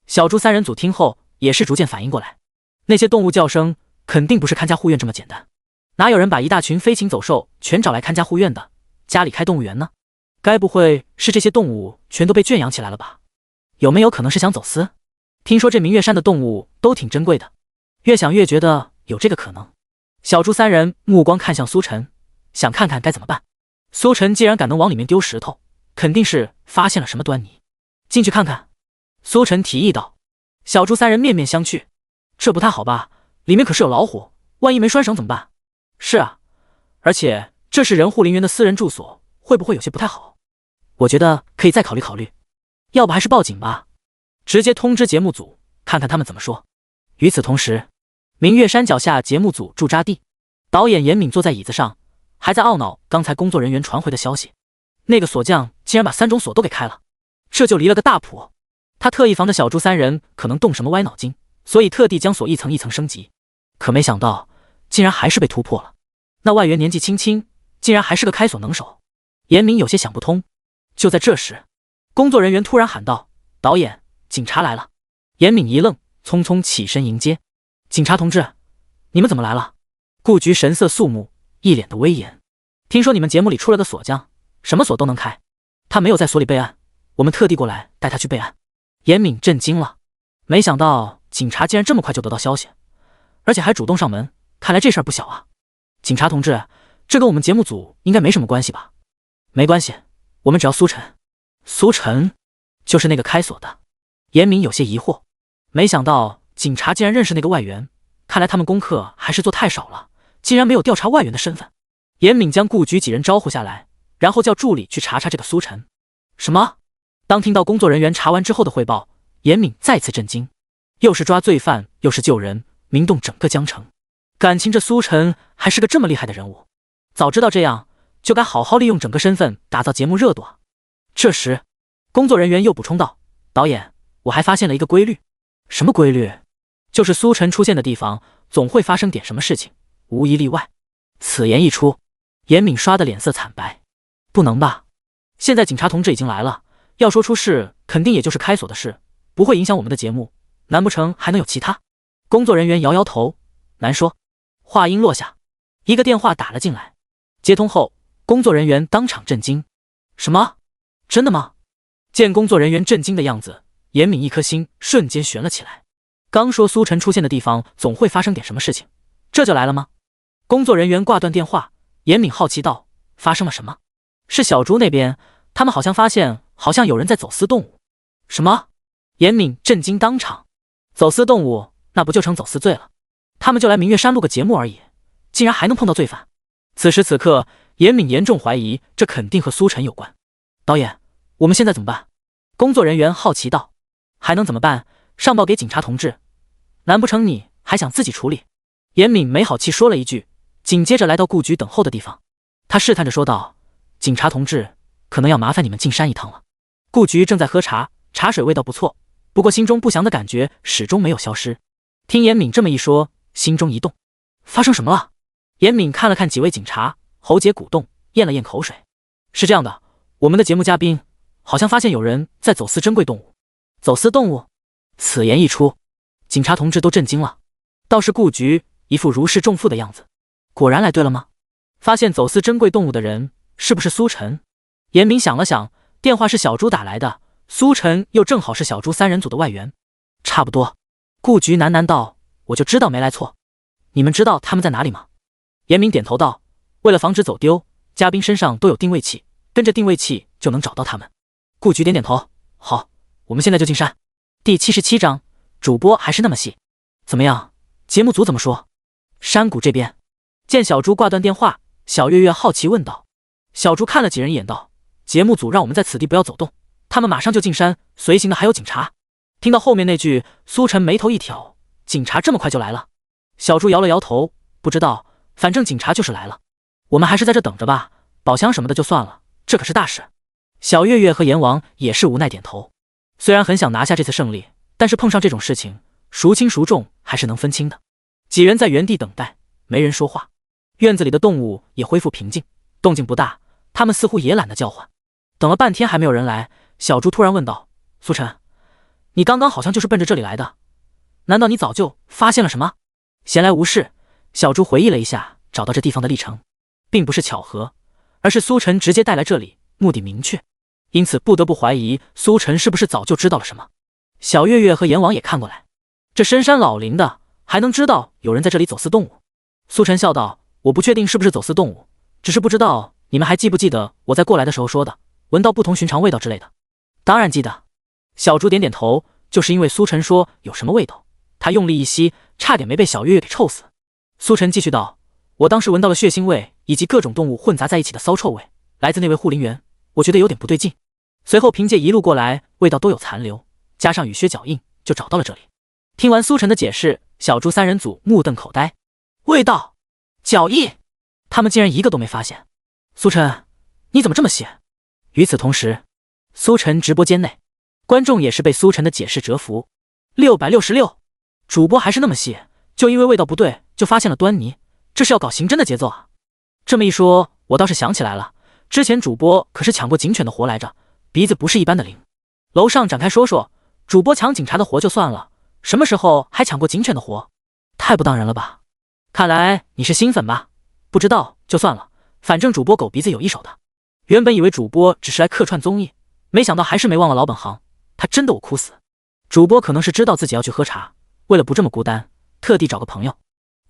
小猪三人组听后也是逐渐反应过来，那些动物叫声肯定不是看家护院这么简单，哪有人把一大群飞禽走兽全找来看家护院的？家里开动物园呢？该不会是这些动物全都被圈养起来了吧？有没有可能是想走私？听说这明月山的动物都挺珍贵的，越想越觉得有这个可能。小猪三人目光看向苏晨，想看看该怎么办。苏晨既然敢能往里面丢石头，肯定是发现了什么端倪。进去看看，苏晨提议道。小猪三人面面相觑，这不太好吧？里面可是有老虎，万一没拴绳怎么办？是啊，而且这是人护林员的私人住所，会不会有些不太好？我觉得可以再考虑考虑，要不还是报警吧，直接通知节目组，看看他们怎么说。与此同时，明月山脚下节目组驻扎地，导演严敏坐在椅子上，还在懊恼刚才工作人员传回的消息，那个锁匠竟然把3种锁都给开了，这就离了个大谱。他特意防着小猪三人可能动什么歪脑筋，所以特地将锁一层一层升级，可没想到竟然还是被突破了。那外援年纪轻轻，竟然还是个开锁能手，严敏有些想不通。就在这时，工作人员突然喊道：“导演，警察来了！”严敏一愣，匆匆起身迎接。警察同志，你们怎么来了？顾局神色肃穆，一脸的威严。听说你们节目里出了个锁匠，什么锁都能开，他没有在所里备案，我们特地过来带他去备案。严敏震惊了，没想到警察竟然这么快就得到消息，而且还主动上门，看来这事儿不小啊。警察同志，这跟我们节目组应该没什么关系吧？没关系，我们只要苏晨。苏晨就是那个开锁的。严敏有些疑惑，没想到警察竟然认识那个外援，看来他们功课还是做太少了，竟然没有调查外援的身份。严敏将顾局几人招呼下来，然后叫助理去查查这个苏晨。什么？当听到工作人员查完之后的汇报，严敏再次震惊，又是抓罪犯，又是救人，名动整个江城。感情这苏晨还是个这么厉害的人物，早知道这样，就该好好利用整个身份打造节目热度啊。这时，工作人员又补充道：“导演，我还发现了一个规律。”什么规律？就是苏晨出现的地方，总会发生点什么事情，无一例外。此言一出，严敏刷的脸色惨白。不能吧？现在警察同志已经来了，要说出事，肯定也就是开锁的事，不会影响我们的节目，难不成还能有其他？工作人员摇摇头，难说。话音落下，一个电话打了进来，接通后，工作人员当场震惊。什么？真的吗？见工作人员震惊的样子，严敏一颗心瞬间悬了起来。刚说苏晨出现的地方总会发生点什么事情，这就来了吗？工作人员挂断电话，严敏好奇道：“发生了什么？”是小猪那边，他们好像发现好像有人在走私动物。什么？严敏震惊当场。走私动物，那不就成走私罪了？他们就来明月山录个节目而已，竟然还能碰到罪犯。此时此刻，严敏严重怀疑这肯定和苏晨有关。导演，我们现在怎么办？工作人员好奇道。还能怎么办？上报给警察同志。难不成你还想自己处理？严敏没好气说了一句，紧接着来到顾局等候的地方。他试探着说道：“警察同志，可能要麻烦你们进山一趟了。”顾局正在喝茶，茶水味道不错，不过心中不祥的感觉始终没有消失。听严敏这么一说，心中一动，发生什么了？严敏看了看几位警察，喉结鼓动，咽了咽口水。是这样的，我们的节目嘉宾好像发现有人在走私珍贵动物。走私动物？此言一出，警察同志都震惊了，倒是顾局一副如释重负的样子。果然来对了吗？发现走私珍贵动物的人是不是苏晨？严敏想了想，电话是小猪打来的，苏晨又正好是小猪三人组的外援，差不多。顾局喃喃道：“我就知道没来错。你们知道他们在哪里吗？”严敏点头道：“为了防止走丢，嘉宾身上都有定位器，跟着定位器就能找到他们。”顾局点点头：“好，我们现在就进山。”第77章，主播还是那么细。怎么样？节目组怎么说？山谷这边，见小猪挂断电话，小月月好奇问道。小猪看了几人一眼道：“节目组让我们在此地不要走动，他们马上就进山，随行的还有警察。”听到后面那句，苏晨眉头一挑，警察这么快就来了？小猪摇了摇头，不知道，反正警察就是来了。我们还是在这等着吧，宝箱什么的就算了，这可是大事。小月月和阎王也是无奈点头。虽然很想拿下这次胜利，但是碰上这种事情，孰轻孰重还是能分清的。几人在原地等待，没人说话。院子里的动物也恢复平静，动静不大，他们似乎也懒得叫唤。等了半天还没有人来，小猪突然问道：“苏晨，你刚刚好像就是奔着这里来的，难道你早就发现了什么？”闲来无事，小猪回忆了一下找到这地方的历程，并不是巧合，而是苏晨直接带来这里，目的明确，因此不得不怀疑苏晨是不是早就知道了什么。小月月和阎王也看过来，这深山老林的还能知道有人在这里走私动物？苏晨笑道：“我不确定是不是走私动物，只是不知道你们还记不记得我在过来的时候说的，闻到不同寻常味道之类的。”当然记得。小猪点点头，就是因为苏晨说有什么味道，他用力一吸，差点没被小月月给臭死。苏晨继续道：“我当时闻到了血腥味以及各种动物混杂在一起的骚臭味，来自那位护林员，我觉得有点不对劲。随后凭借一路过来味道都有残留，加上雨靴脚印，就找到了这里。”听完苏晨的解释，小猪三人组目瞪口呆。味道？脚印？他们竟然一个都没发现。苏晨，你怎么这么细？与此同时，苏晨直播间内，观众也是被苏晨的解释折服。666，主播还是那么细，就因为味道不对就发现了端倪，这是要搞刑侦的节奏啊！这么一说，我倒是想起来了，之前主播可是抢过警犬的活来着，鼻子不是一般的灵。楼上展开说说，主播抢警察的活就算了，什么时候还抢过警犬的活？太不当人了吧！看来你是新粉吧？不知道就算了，反正主播狗鼻子有一手的。原本以为主播只是来客串综艺，没想到还是没忘了老本行，他真的我哭死。主播可能是知道自己要去喝茶，为了不这么孤单，特地找个朋友。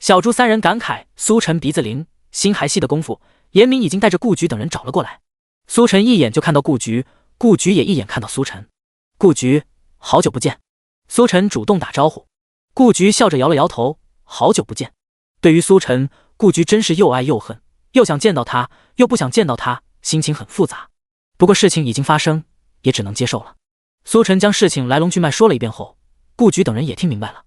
小猪三人感慨苏晨鼻子灵，心还细的功夫，严明已经带着顾局等人找了过来。苏晨一眼就看到顾局，顾局也一眼看到苏晨。顾局，好久不见。苏晨主动打招呼，顾局笑着摇了摇头，好久不见。对于苏晨，顾局真是又爱又恨，又想见到他，又不想见到他，心情很复杂。不过事情已经发生，也只能接受了。苏晨将事情来龙去脉说了一遍后，顾局等人也听明白了。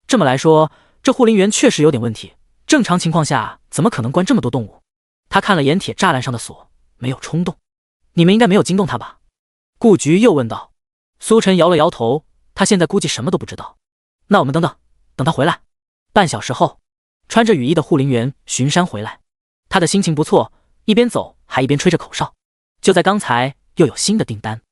这么来说，这护林员确实有点问题，正常情况下怎么可能关这么多动物？他看了盐铁栅栏上的锁，没有冲动。你们应该没有惊动他吧？顾局又问道。苏晨摇了摇头，他现在估计什么都不知道。那我们等等，等他回来。半小时后，穿着雨衣的护林员巡山回来，他的心情不错，一边走还一边吹着口哨。就在刚才，又有新的订单，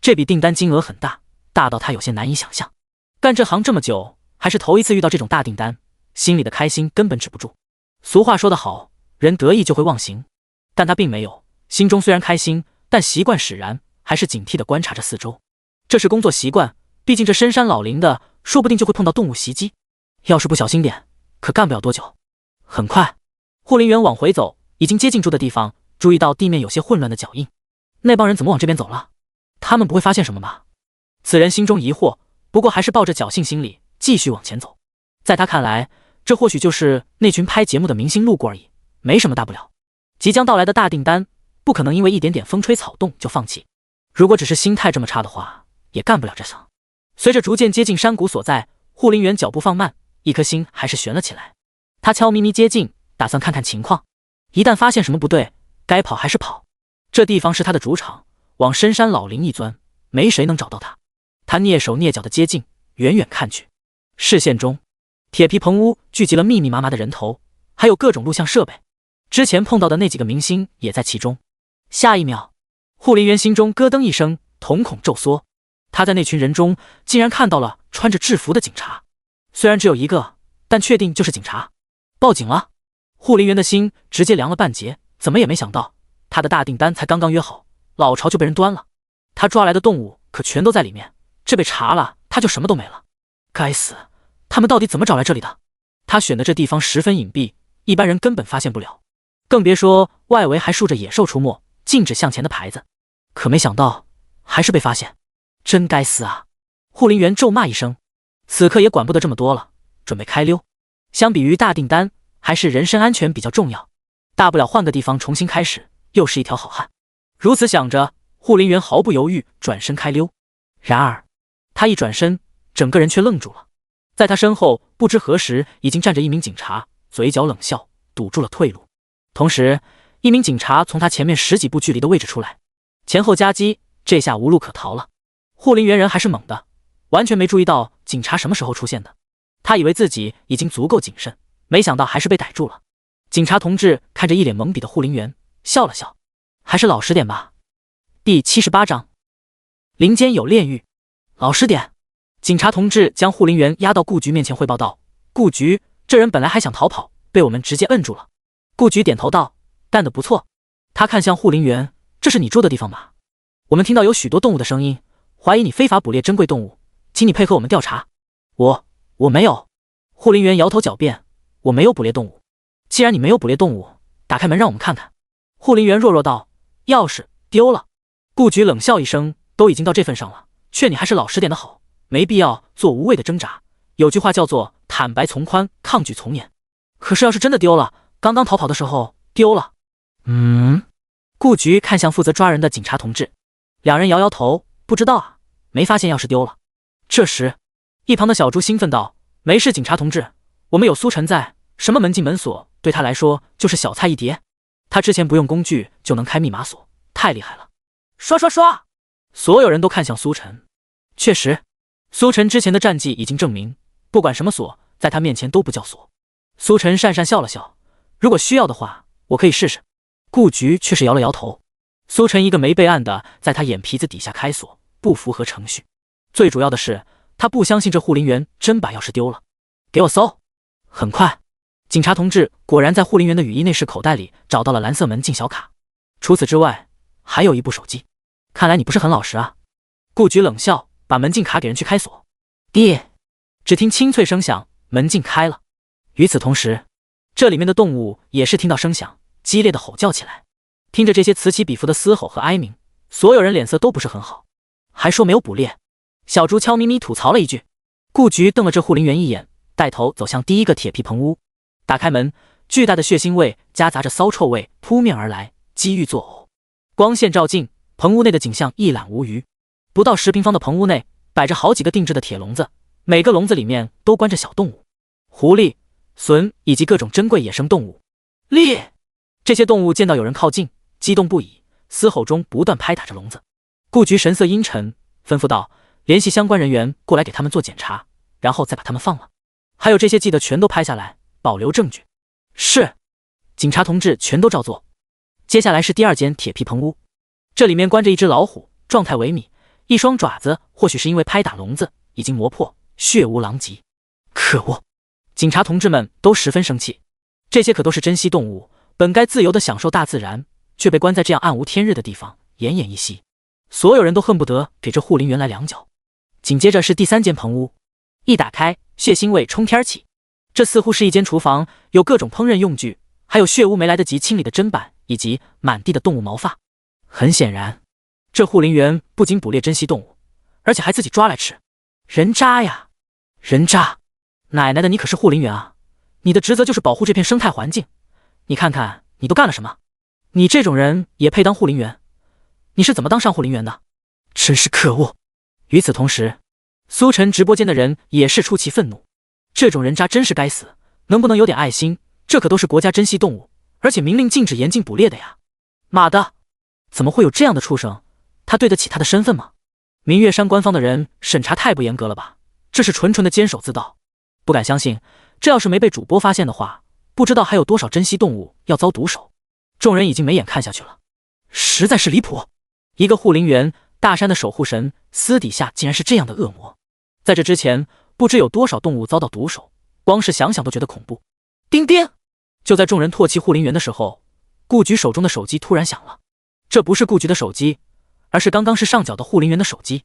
这笔订单金额很大，大到他有些难以想象。干这行这么久，还是头一次遇到这种大订单，心里的开心根本止不住。俗话说得好，人得意就会忘形，但他并没有，心中虽然开心，但习惯使然，还是警惕地观察着四周。这是工作习惯，毕竟这深山老林的，说不定就会碰到动物袭击。要是不小心点，可干不了多久。很快，护林员往回走，已经接近住的地方，注意到地面有些混乱的脚印。那帮人怎么往这边走了？他们不会发现什么吧？此人心中疑惑，不过还是抱着侥幸心理继续往前走。在他看来，这或许就是那群拍节目的明星路过而已，没什么大不了。即将到来的大订单，不可能因为一点点风吹草动就放弃。如果只是心态这么差的话，也干不了这行。随着逐渐接近山谷所在，护林员脚步放慢，一颗心还是悬了起来。他悄咪咪接近，打算看看情况，一旦发现什么不对，该跑还是跑。这地方是他的主场，往深山老林一钻，没谁能找到他。他蹑手蹑脚的接近，远远看去，视线中铁皮棚屋聚集了密密麻麻的人头，还有各种录像设备，之前碰到的那几个明星也在其中。下一秒，护林员心中咯噔一声，瞳孔骤缩。他在那群人中竟然看到了穿着制服的警察，虽然只有一个，但确定就是警察。报警了！护林员的心直接凉了半截，怎么也没想到，他的大订单才刚刚约好，老巢就被人端了。他抓来的动物可全都在里面，这被查了，他就什么都没了。该死，他们到底怎么找来这里的？他选的这地方十分隐蔽，一般人根本发现不了，更别说外围还竖着野兽出没、禁止向前的牌子。可没想到，还是被发现。真该死啊！护林员咒骂一声，此刻也管不得这么多了，准备开溜。相比于大订单，还是人身安全比较重要，大不了换个地方重新开始，又是一条好汉。如此想着，护林员毫不犹豫转身开溜。然而，他一转身，整个人却愣住了。在他身后，不知何时已经站着一名警察，嘴角冷笑，堵住了退路。同时，一名警察从他前面10几步距离的位置出来，前后夹击，这下无路可逃了。护林员人还是猛的，完全没注意到警察什么时候出现的。他以为自己已经足够谨慎，没想到还是被逮住了。警察同志看着一脸懵逼的护林员，笑了笑，还是老实点吧。第78章，林间有炼狱。老实点。警察同志将护林员押到顾局面前汇报道：顾局，这人本来还想逃跑，被我们直接摁住了。顾局点头道：干得不错。他看向护林员：这是你住的地方吧？我们听到有许多动物的声音，怀疑你非法捕猎珍贵动物，请你配合我们调查。我没有。护林员摇头狡辩：我没有捕猎动物。既然你没有捕猎动物，打开门让我们看看。护林员弱弱道：钥匙丢了。顾局冷笑一声：都已经到这份上了，劝你还是老实点的好，没必要做无谓的挣扎。有句话叫做坦白从宽，抗拒从严。可是要是真的丢了，刚刚逃跑的时候丢了。顾局看向负责抓人的警察同志，两人摇摇头，不知道啊，没发现钥匙丢了。这时，一旁的小猪兴奋道：没事，警察同志，我们有苏晨在，什么门禁门锁对他来说就是小菜一碟。他之前不用工具就能开密码锁，太厉害了。刷刷刷！所有人都看向苏晨。确实，苏晨之前的战绩已经证明，不管什么锁，在他面前都不叫锁。苏晨讪讪笑了笑：如果需要的话，我可以试试。顾局却是摇了摇头。苏晨一个没备案的在他眼皮子底下开锁，不符合程序。最主要的是，他不相信这护林员真把钥匙丢了。给我搜！很快，警察同志果然在护林员的雨衣内饰口袋里找到了蓝色门禁小卡，除此之外还有一部手机。看来你不是很老实啊。顾局冷笑，把门禁卡给人去开锁。滴，只听清脆声响，门禁开了。与此同时，这里面的动物也是听到声响，激烈的吼叫起来。听着这些此起彼伏的嘶吼和哀鸣，所有人脸色都不是很好。还说没有捕猎，小猪悄咪咪吐槽了一句。顾局瞪了这护林员一眼，带头走向第一个铁皮棚屋。打开门，巨大的血腥味夹杂着骚臭味扑面而来，机遇作呕。光线照进，棚屋内的景象一览无余。不到10平方的棚屋内摆着好几个定制的铁笼子，每个笼子里面都关着小动物，狐狸、隼以及各种珍贵野生动物。猎！这些动物见到有人靠近，激动不已，嘶吼中不断拍打着笼子。顾局神色阴沉，吩咐道：联系相关人员过来给他们做检查，然后再把他们放了。还有这些记得全都拍下来，保留证据。是。警察同志全都照做。接下来是第2间铁皮棚屋，这里面关着一只老虎，状态萎靡，一双爪子或许是因为拍打笼子已经磨破，血污狼藉。可恶！警察同志们都十分生气，这些可都是珍稀动物，本该自由地享受大自然，却被关在这样暗无天日的地方，奄奄一息。所有人都恨不得给这护林员来2脚。紧接着是第3间棚屋，一打开，血腥味冲天起。这似乎是一间厨房，有各种烹饪用具，还有血污没来得及清理的砧板，以及满地的动物毛发。很显然，这护林员不仅捕猎珍稀动物，而且还自己抓来吃。人渣呀！人渣！奶奶的，你可是护林员啊！你的职责就是保护这片生态环境。你看看你都干了什么？你这种人也配当护林员？你是怎么当上护林员的？真是可恶！与此同时，苏晨直播间的人也是出其愤怒。这种人渣真是该死，能不能有点爱心？这可都是国家珍稀动物，而且明令禁止严禁捕猎的呀！妈的，怎么会有这样的畜生？他对得起他的身份吗？明月山官方的人审查太不严格了吧？这是纯纯的监守自盗。不敢相信，这要是没被主播发现的话，不知道还有多少珍稀动物要遭毒手。众人已经没眼看下去了，实在是离谱。一个护林员，大山的守护神，私底下竟然是这样的恶魔。在这之前，不知有多少动物遭到毒手，光是想想都觉得恐怖。叮叮！就在众人唾弃护林员的时候，顾局手中的手机突然响了。这不是顾局的手机，而是刚刚是上缴的护林员的手机。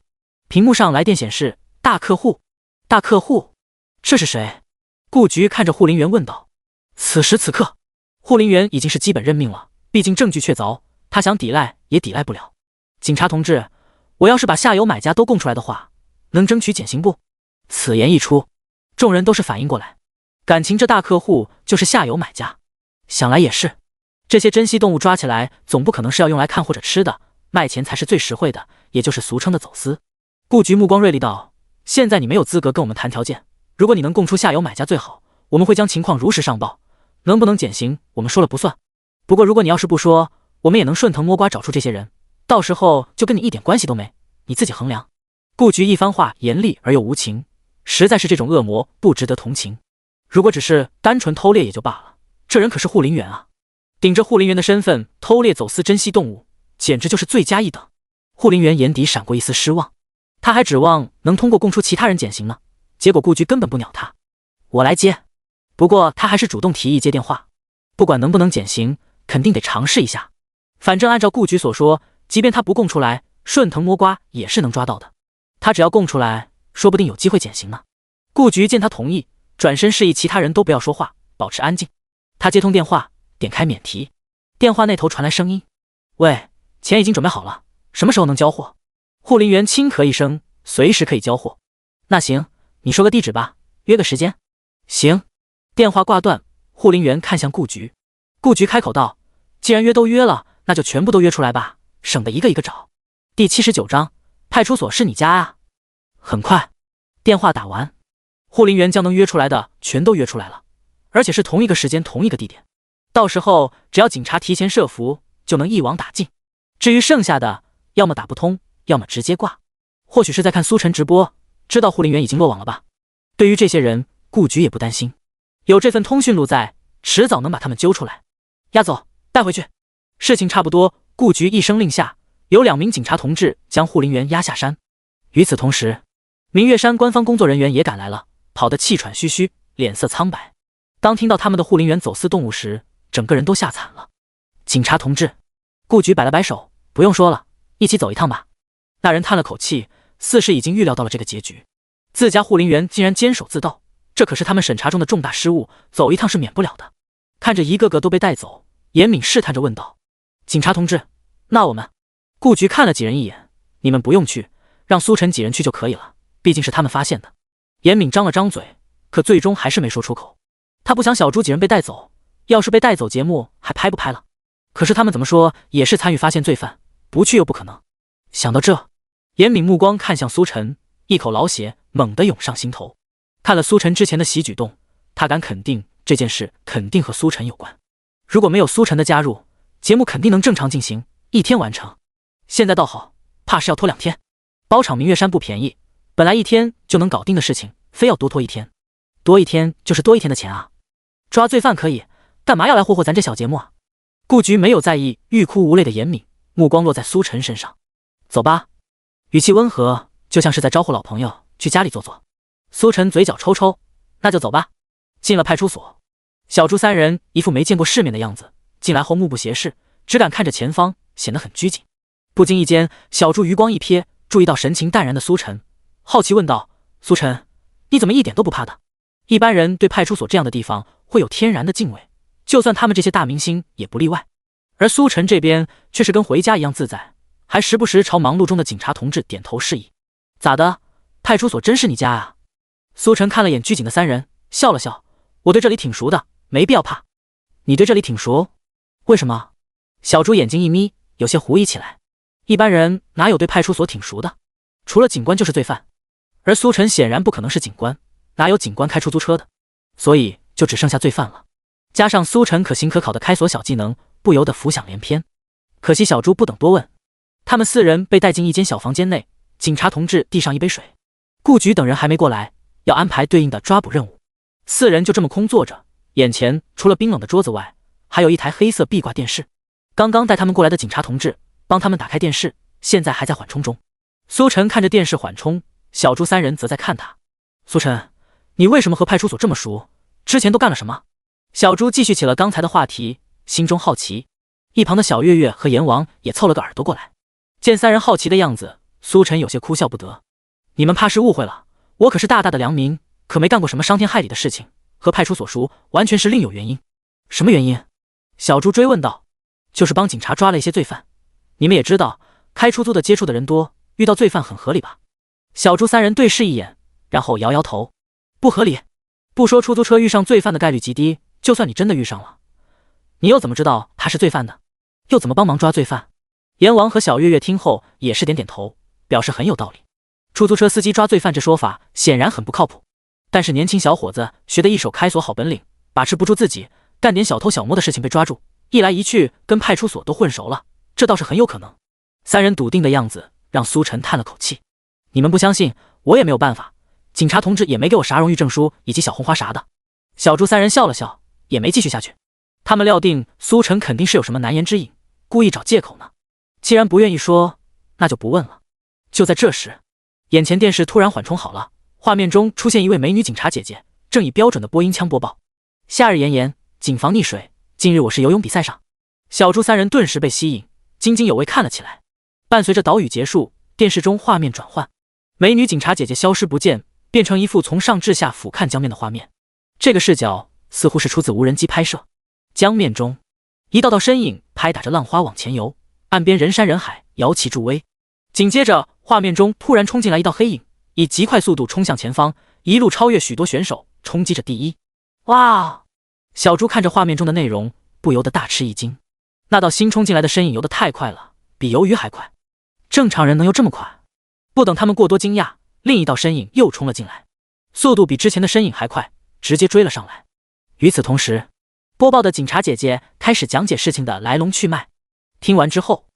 屏幕上来电显示大客户。大客户？这是谁？顾局看着护林员问道。此时此刻，护林员已经是基本认命了，毕竟证据确凿，他想抵赖也抵赖不了。警察同志，我要是把下游买家都供出来的话，能争取减刑不？此言一出，众人都是反应过来，感情这大客户就是下游买家。想来也是，这些珍稀动物抓起来总不可能是要用来看或者吃的，卖钱才是最实惠的，也就是俗称的走私。顾局目光锐利道：现在你没有资格跟我们谈条件，如果你能供出下游买家最好，我们会将情况如实上报，能不能减刑我们说了不算。不过如果你要是不说，我们也能顺藤摸瓜找出这些人，到时候就跟你一点关系都没，你自己衡量。顾局一番话严厉而又无情，实在是这种恶魔不值得同情。如果只是单纯偷猎也就罢了，这人可是护林员啊，顶着护林员的身份偷猎走私珍稀动物，简直就是罪加一等。护林员眼底闪过一丝失望，他还指望能通过供出其他人减刑呢，结果顾局根本不鸟他。我来接。不过他还是主动提议接电话，不管能不能减刑，肯定得尝试一下。反正按照顾局所说，即便他不供出来，顺藤摸瓜也是能抓到的。他只要供出来，说不定有机会减刑呢。顾局见他同意，转身示意其他人都不要说话，保持安静。他接通电话，点开免提，电话那头传来声音：喂，钱已经准备好了，什么时候能交货？护林员轻咳一声，随时可以交货。那行，你说个地址吧，约个时间。行。电话挂断，护林员看向顾局。顾局开口道：既然约都约了，那就全部都约出来吧，省得一个一个找。第79章，派出所是你家啊。很快，电话打完，护林员将能约出来的全都约出来了，而且是同一个时间同一个地点。到时候只要警察提前设伏，就能一网打尽。至于剩下的，要么打不通，要么直接挂。或许是在看苏晨直播，知道护林员已经落网了吧。对于这些人，顾局也不担心，有这份通讯录在，迟早能把他们揪出来。押走，带回去。事情差不多，顾局一声令下，有2名警察同志将护林员押下山。与此同时，明月山官方工作人员也赶来了，跑得气喘吁吁，脸色苍白。当听到他们的护林员走私动物时，整个人都吓惨了。警察同志，顾局摆了摆手，不用说了，一起走一趟吧。那人叹了口气，似是已经预料到了这个结局。自家护林员竟然监守自盗，这可是他们审查中的重大失误，走一趟是免不了的。看着一个个都被带走，严敏试探着问道：“警察同志，那我们？”顾局看了几人一眼：“你们不用去，让苏晨几人去就可以了，毕竟是他们发现的。”严敏张了张嘴，可最终还是没说出口。他不想小猪几人被带走，要是被带走，节目还拍不拍了？可是他们怎么说也是参与发现罪犯，不去又不可能。想到这，严敏目光看向苏晨，一口老血猛地涌上心头。看了苏晨之前的喜举动，他敢肯定这件事肯定和苏晨有关。如果没有苏晨的加入，节目肯定能正常进行，1天完成。现在倒好，怕是要拖2天。包场明月山不便宜，本来1天就能搞定的事情，非要多拖1天。多1天就是多1天的钱啊！抓罪犯可以，干嘛要来霍霍咱这小节目啊？顾局没有在意欲哭无泪的严敏，目光落在苏晨身上。走吧，语气温和，就像是在招呼老朋友去家里坐坐。苏晨嘴角抽抽，那就走吧。进了派出所，小猪3人一副没见过世面的样子，进来后目不斜视，只敢看着前方，显得很拘谨。不经意间，小猪余光一瞥，注意到神情淡然的苏晨，好奇问道：“苏晨，你怎么一点都不怕的？”一般人对派出所这样的地方会有天然的敬畏，就算他们这些大明星也不例外。而苏晨这边却是跟回家一样自在，还时不时朝忙碌中的警察同志点头示意。咋的？派出所真是你家啊？苏晨看了眼拘谨的3人，笑了笑：“我对这里挺熟的，没必要怕。”你对这里挺熟？为什么？小猪眼睛一眯，有些狐疑起来。一般人哪有对派出所挺熟的？除了警官就是罪犯，而苏晨显然不可能是警官，哪有警官开出租车的？所以就只剩下罪犯了。加上苏晨可行可考的开锁小技能，不由得浮想联翩。可惜小猪不等多问，他们4人被带进一间小房间内，警察同志递上一杯水。顾局等人还没过来，要安排对应的抓捕任务。4人就这么空坐着，眼前除了冰冷的桌子外，还有一台黑色壁挂电视。刚刚带他们过来的警察同志帮他们打开电视，现在还在缓冲中。苏晨看着电视缓冲，小猪3人则在看他。苏晨，你为什么和派出所这么熟？之前都干了什么？小猪继续起了刚才的话题，心中好奇。一旁的小月月和阎王也凑了个耳朵过来。见3人好奇的样子，苏晨有些哭笑不得。你们怕是误会了，我可是大大的良民，可没干过什么伤天害理的事情，和派出所熟完全是另有原因。什么原因？小猪追问道。就是帮警察抓了一些罪犯。你们也知道，开出租的接触的人多，遇到罪犯很合理吧？小猪3人对视一眼，然后摇摇头。不合理。不说出租车遇上罪犯的概率极低，就算你真的遇上了，你又怎么知道他是罪犯的？又怎么帮忙抓罪犯？阎王和小月月听后也是点点头，表示很有道理。出租车司机抓罪犯这说法显然很不靠谱，但是年轻小伙子学得一手开锁好本领，把持不住自己，干点小偷小摸的事情被抓住，一来一去跟派出所都混熟了，这倒是很有可能。3人笃定的样子让苏晨叹了口气。你们不相信，我也没有办法，警察同志也没给我啥荣誉证书以及小红花啥的。小猪3人笑了笑，也没继续下去。他们料定苏晨肯定是有什么难言之隐，故意找借口呢。既然不愿意说，那就不问了。就在这时，眼前电视突然缓冲好了，画面中出现一位美女警察姐姐，正以标准的播音腔播报：夏日炎炎，谨防溺水，近日我市游泳比赛上。小猪3人顿时被吸引，津津有味看了起来。伴随着岛屿结束，电视中画面转换，美女警察姐姐消失不见，变成一幅从上至下俯瞰江面的画面。这个视角似乎是出自无人机拍摄。江面中，一道道身影拍打着浪花往前游，岸边人山人海，摇旗助威。紧接着，画面中突然冲进来一道黑影，以极快速度冲向前方，一路超越许多选手，冲击着第一。哇！小猪看着画面中的内容，不由得大吃一惊。那道新冲进来的身影游得太快了，比游鱼还快。正常人能游这么快？不等他们过多惊讶，另一道身影又冲了进来，速度比之前的身影还快，直接追了上来。与此同时，播报的警察姐姐开始讲解事情的来龙去脉。听完之后，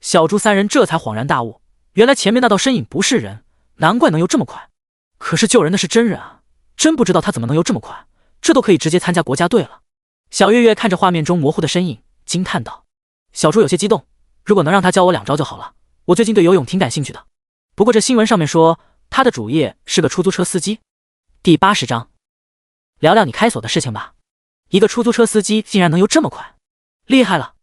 小猪3人这才恍然大悟，原来前面那道身影不是人，难怪能游这么快。可是救人的是真人啊，真不知道他怎么能游这么快，这都可以直接参加国家队了。小月月看着画面中模糊的身影，惊叹道。小猪有些激动，如果能让他教我2招就好了，我最近对游泳挺感兴趣的。不过这新闻上面说他的主业是个出租车司机。第80章，聊聊你开锁的事情吧。一个出租车司机竟然能游这么快，厉害了！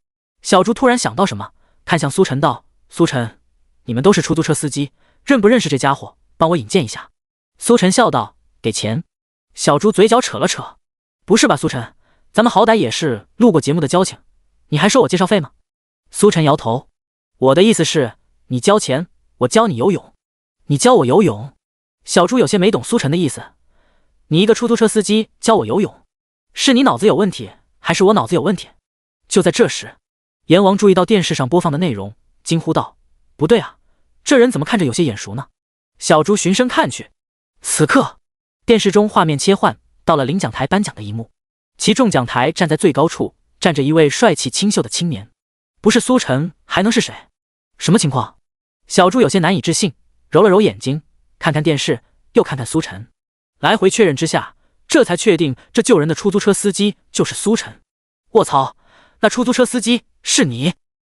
小猪突然想到什么，看向苏晨道：“苏晨，你们都是出租车司机，认不认识这家伙？帮我引荐一下。”苏晨笑道：“给钱。”小猪嘴角扯了扯：“不是吧，苏晨，咱们好歹也是录过节目的交情，你还收我介绍费吗？”苏晨摇头：“我的意思是，你交钱，我教你游泳。”“你教我游泳？”小猪有些没懂苏晨的意思。“你一个出租车司机教我游泳，是你脑子有问题，还是我脑子有问题？”就在这时，阎王注意到电视上播放的内容，惊呼道：“不对啊，这人怎么看着有些眼熟呢？”小猪循声看去，此刻电视中画面切换到了领奖台颁奖的一幕，其中奖台站在最高处，站着一位帅气清秀的青年，不是苏晨还能是谁？什么情况？小猪有些难以置信，揉了揉眼睛，看看电视，又看看苏晨，来回确认之下，这才确定这救人的出租车司机就是苏晨。卧槽，那出租车司机是你？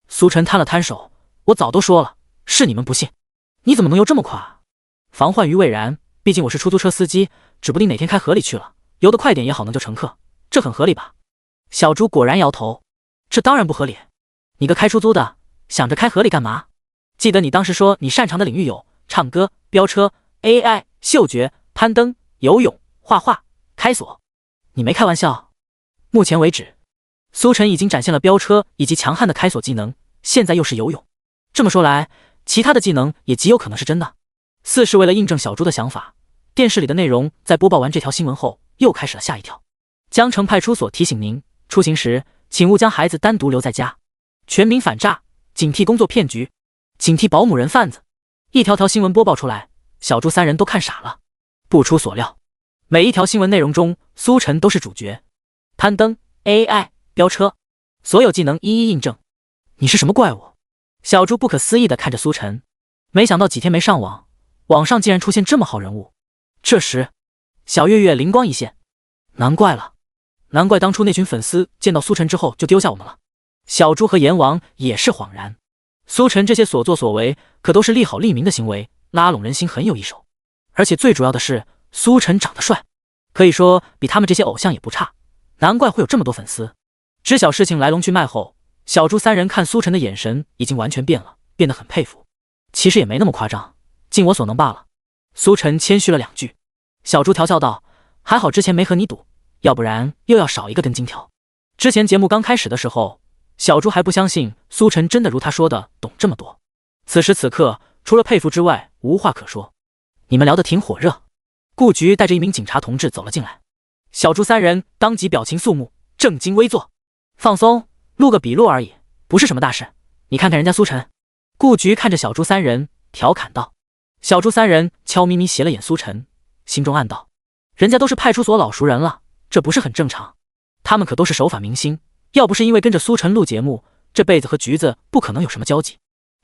苏晨摊了摊手：“我早都说了，是你们不信。你怎么能游这么快啊？”“防患于未然，毕竟我是出租车司机，指不定哪天开河里去了，游得快点也好能救乘客，这很合理吧？”小猪果然摇头：“这当然不合理。你个开出租的，想着开河里干嘛？记得你当时说你擅长的领域有唱歌、飙车、AI、嗅觉、攀登、游泳、画画、开锁，你没开玩笑？”目前为止，苏晨已经展现了飙车以及强悍的开锁技能，现在又是游泳，这么说来，其他的技能也极有可能是真的。似是为了印证小猪的想法，电视里的内容在播报完这条新闻后，又开始了下一条。江城派出所提醒您，出行时请勿将孩子单独留在家，全民反诈，警惕工作骗局，警惕保姆人贩子。一条条新闻播报出来，小猪三人都看傻了。不出所料，每一条新闻内容中，苏晨都是主角，攀登、AI、飙车，所有技能一一印证。你是什么怪物？小猪不可思议地看着苏晨，没想到几天没上网，网上竟然出现这么好人物。这时，小月月灵光一现，难怪当初那群粉丝见到苏晨之后就丢下我们了。小猪和阎王也是恍然，苏晨这些所作所为可都是利好利民的行为，拉拢人心很有一手。而且最主要的是，苏晨长得帅，可以说比他们这些偶像也不差，难怪会有这么多粉丝。知晓事情来龙去脉后，小猪三人看苏晨的眼神已经完全变了，变得很佩服。其实也没那么夸张，尽我所能罢了。苏晨谦虚了两句。小猪调笑道：“还好之前没和你赌，要不然又要少一个根金条。”之前节目刚开始的时候，小猪还不相信苏晨真的如他说的懂这么多。此时此刻，除了佩服之外，无话可说。你们聊得挺火热。顾局带着一名警察同志走了进来，小猪三人当即表情肃穆，正襟危坐。放松，录个笔录而已，不是什么大事。你看看人家苏晨。顾局看着小猪三人，调侃道。小猪三人悄咪咪斜了眼苏晨，心中暗道：人家都是派出所老熟人了，这不是很正常？他们可都是守法明星，要不是因为跟着苏晨录节目，这辈子和橘子不可能有什么交集。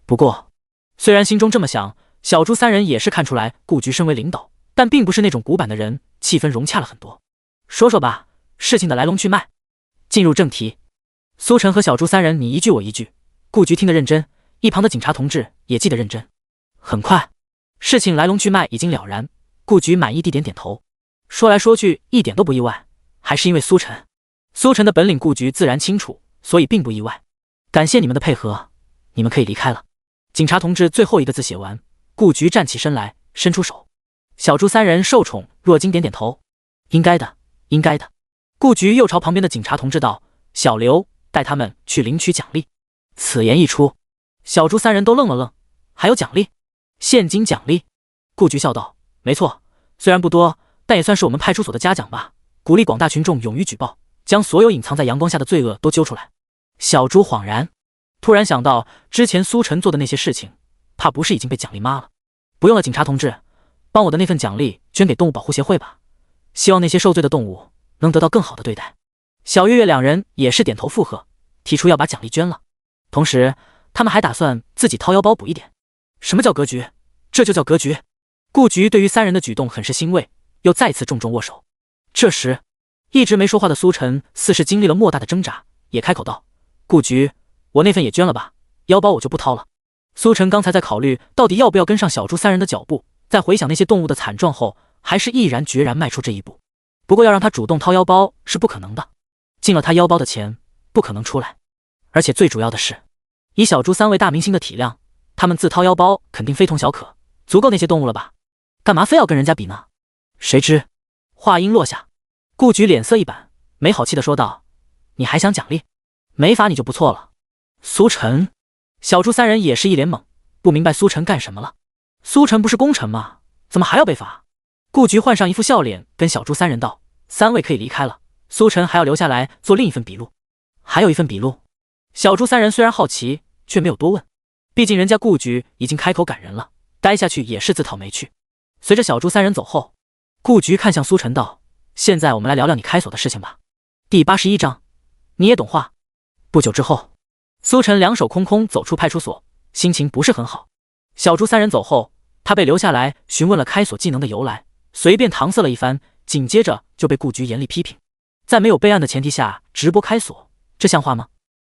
不过，虽然心中这么想，小猪三人也是看出来顾局身为领导，但并不是那种古板的人，气氛融洽了很多。说说吧，事情的来龙去脉。进入正题，苏晨和小猪三人你一句我一句，顾局听得认真，一旁的警察同志也记得认真。很快，事情来龙去脉已经了然，顾局满意地点点头。说来说去一点都不意外，还是因为苏晨。苏晨的本领顾局自然清楚，所以并不意外。感谢你们的配合，你们可以离开了。警察同志最后一个字写完，顾局站起身来，伸出手。小猪三人受宠若惊点点头。应该的，应该的。顾局又朝旁边的警察同志道：小刘，带他们去领取奖励。此言一出，小猪三人都愣了愣。还有奖励？现金奖励？顾局笑道：没错，虽然不多，但也算是我们派出所的嘉奖吧，鼓励广大群众勇于举报，将所有隐藏在阳光下的罪恶都揪出来。小猪恍然，突然想到之前苏晨做的那些事情，怕不是已经被奖励骂了。不用了，警察同志，帮我的那份奖励捐给动物保护协会吧，希望那些受罪的动物能得到更好的对待。小月月两人也是点头附和，提出要把奖励捐了，同时他们还打算自己掏腰包补一点。什么叫格局？这就叫格局。顾局对于三人的举动很是欣慰，又再次重重握手。这时一直没说话的苏晨似是经历了莫大的挣扎，也开口道：顾局，我那份也捐了吧，腰包我就不掏了。苏晨刚才在考虑到底要不要跟上小猪三人的脚步，在回想那些动物的惨状后，还是毅然决然迈出这一步。不过要让他主动掏腰包是不可能的。进了他腰包的钱不可能出来。而且最主要的是，以小猪3位大明星的体量，他们自掏腰包肯定非同小可，足够那些动物了吧？干嘛非要跟人家比呢？谁知话音落下，顾局脸色一板，没好气的说道：“你还想奖励？没罚你就不错了。”苏晨、小猪3人也是一脸懵，不明白苏晨干什么了。苏晨不是功臣吗？怎么还要被罚？顾局换上一副笑脸，跟小猪3人道：“3位可以离开了，苏晨还要留下来做另一份笔录。”还有一份笔录？小猪3人虽然好奇，却没有多问，毕竟人家顾局已经开口赶人了，待下去也是自讨没趣。随着小猪3人走后，顾局看向苏晨道：“现在我们来聊聊你开锁的事情吧。”第81章，你也懂话。不久之后，苏晨两手空空走出派出所，心情不是很好。小猪3人走后，他被留下来询问了开锁技能的由来，随便搪塞了一番，紧接着就被顾局严厉批评。在没有备案的前提下直播开锁，这像话吗？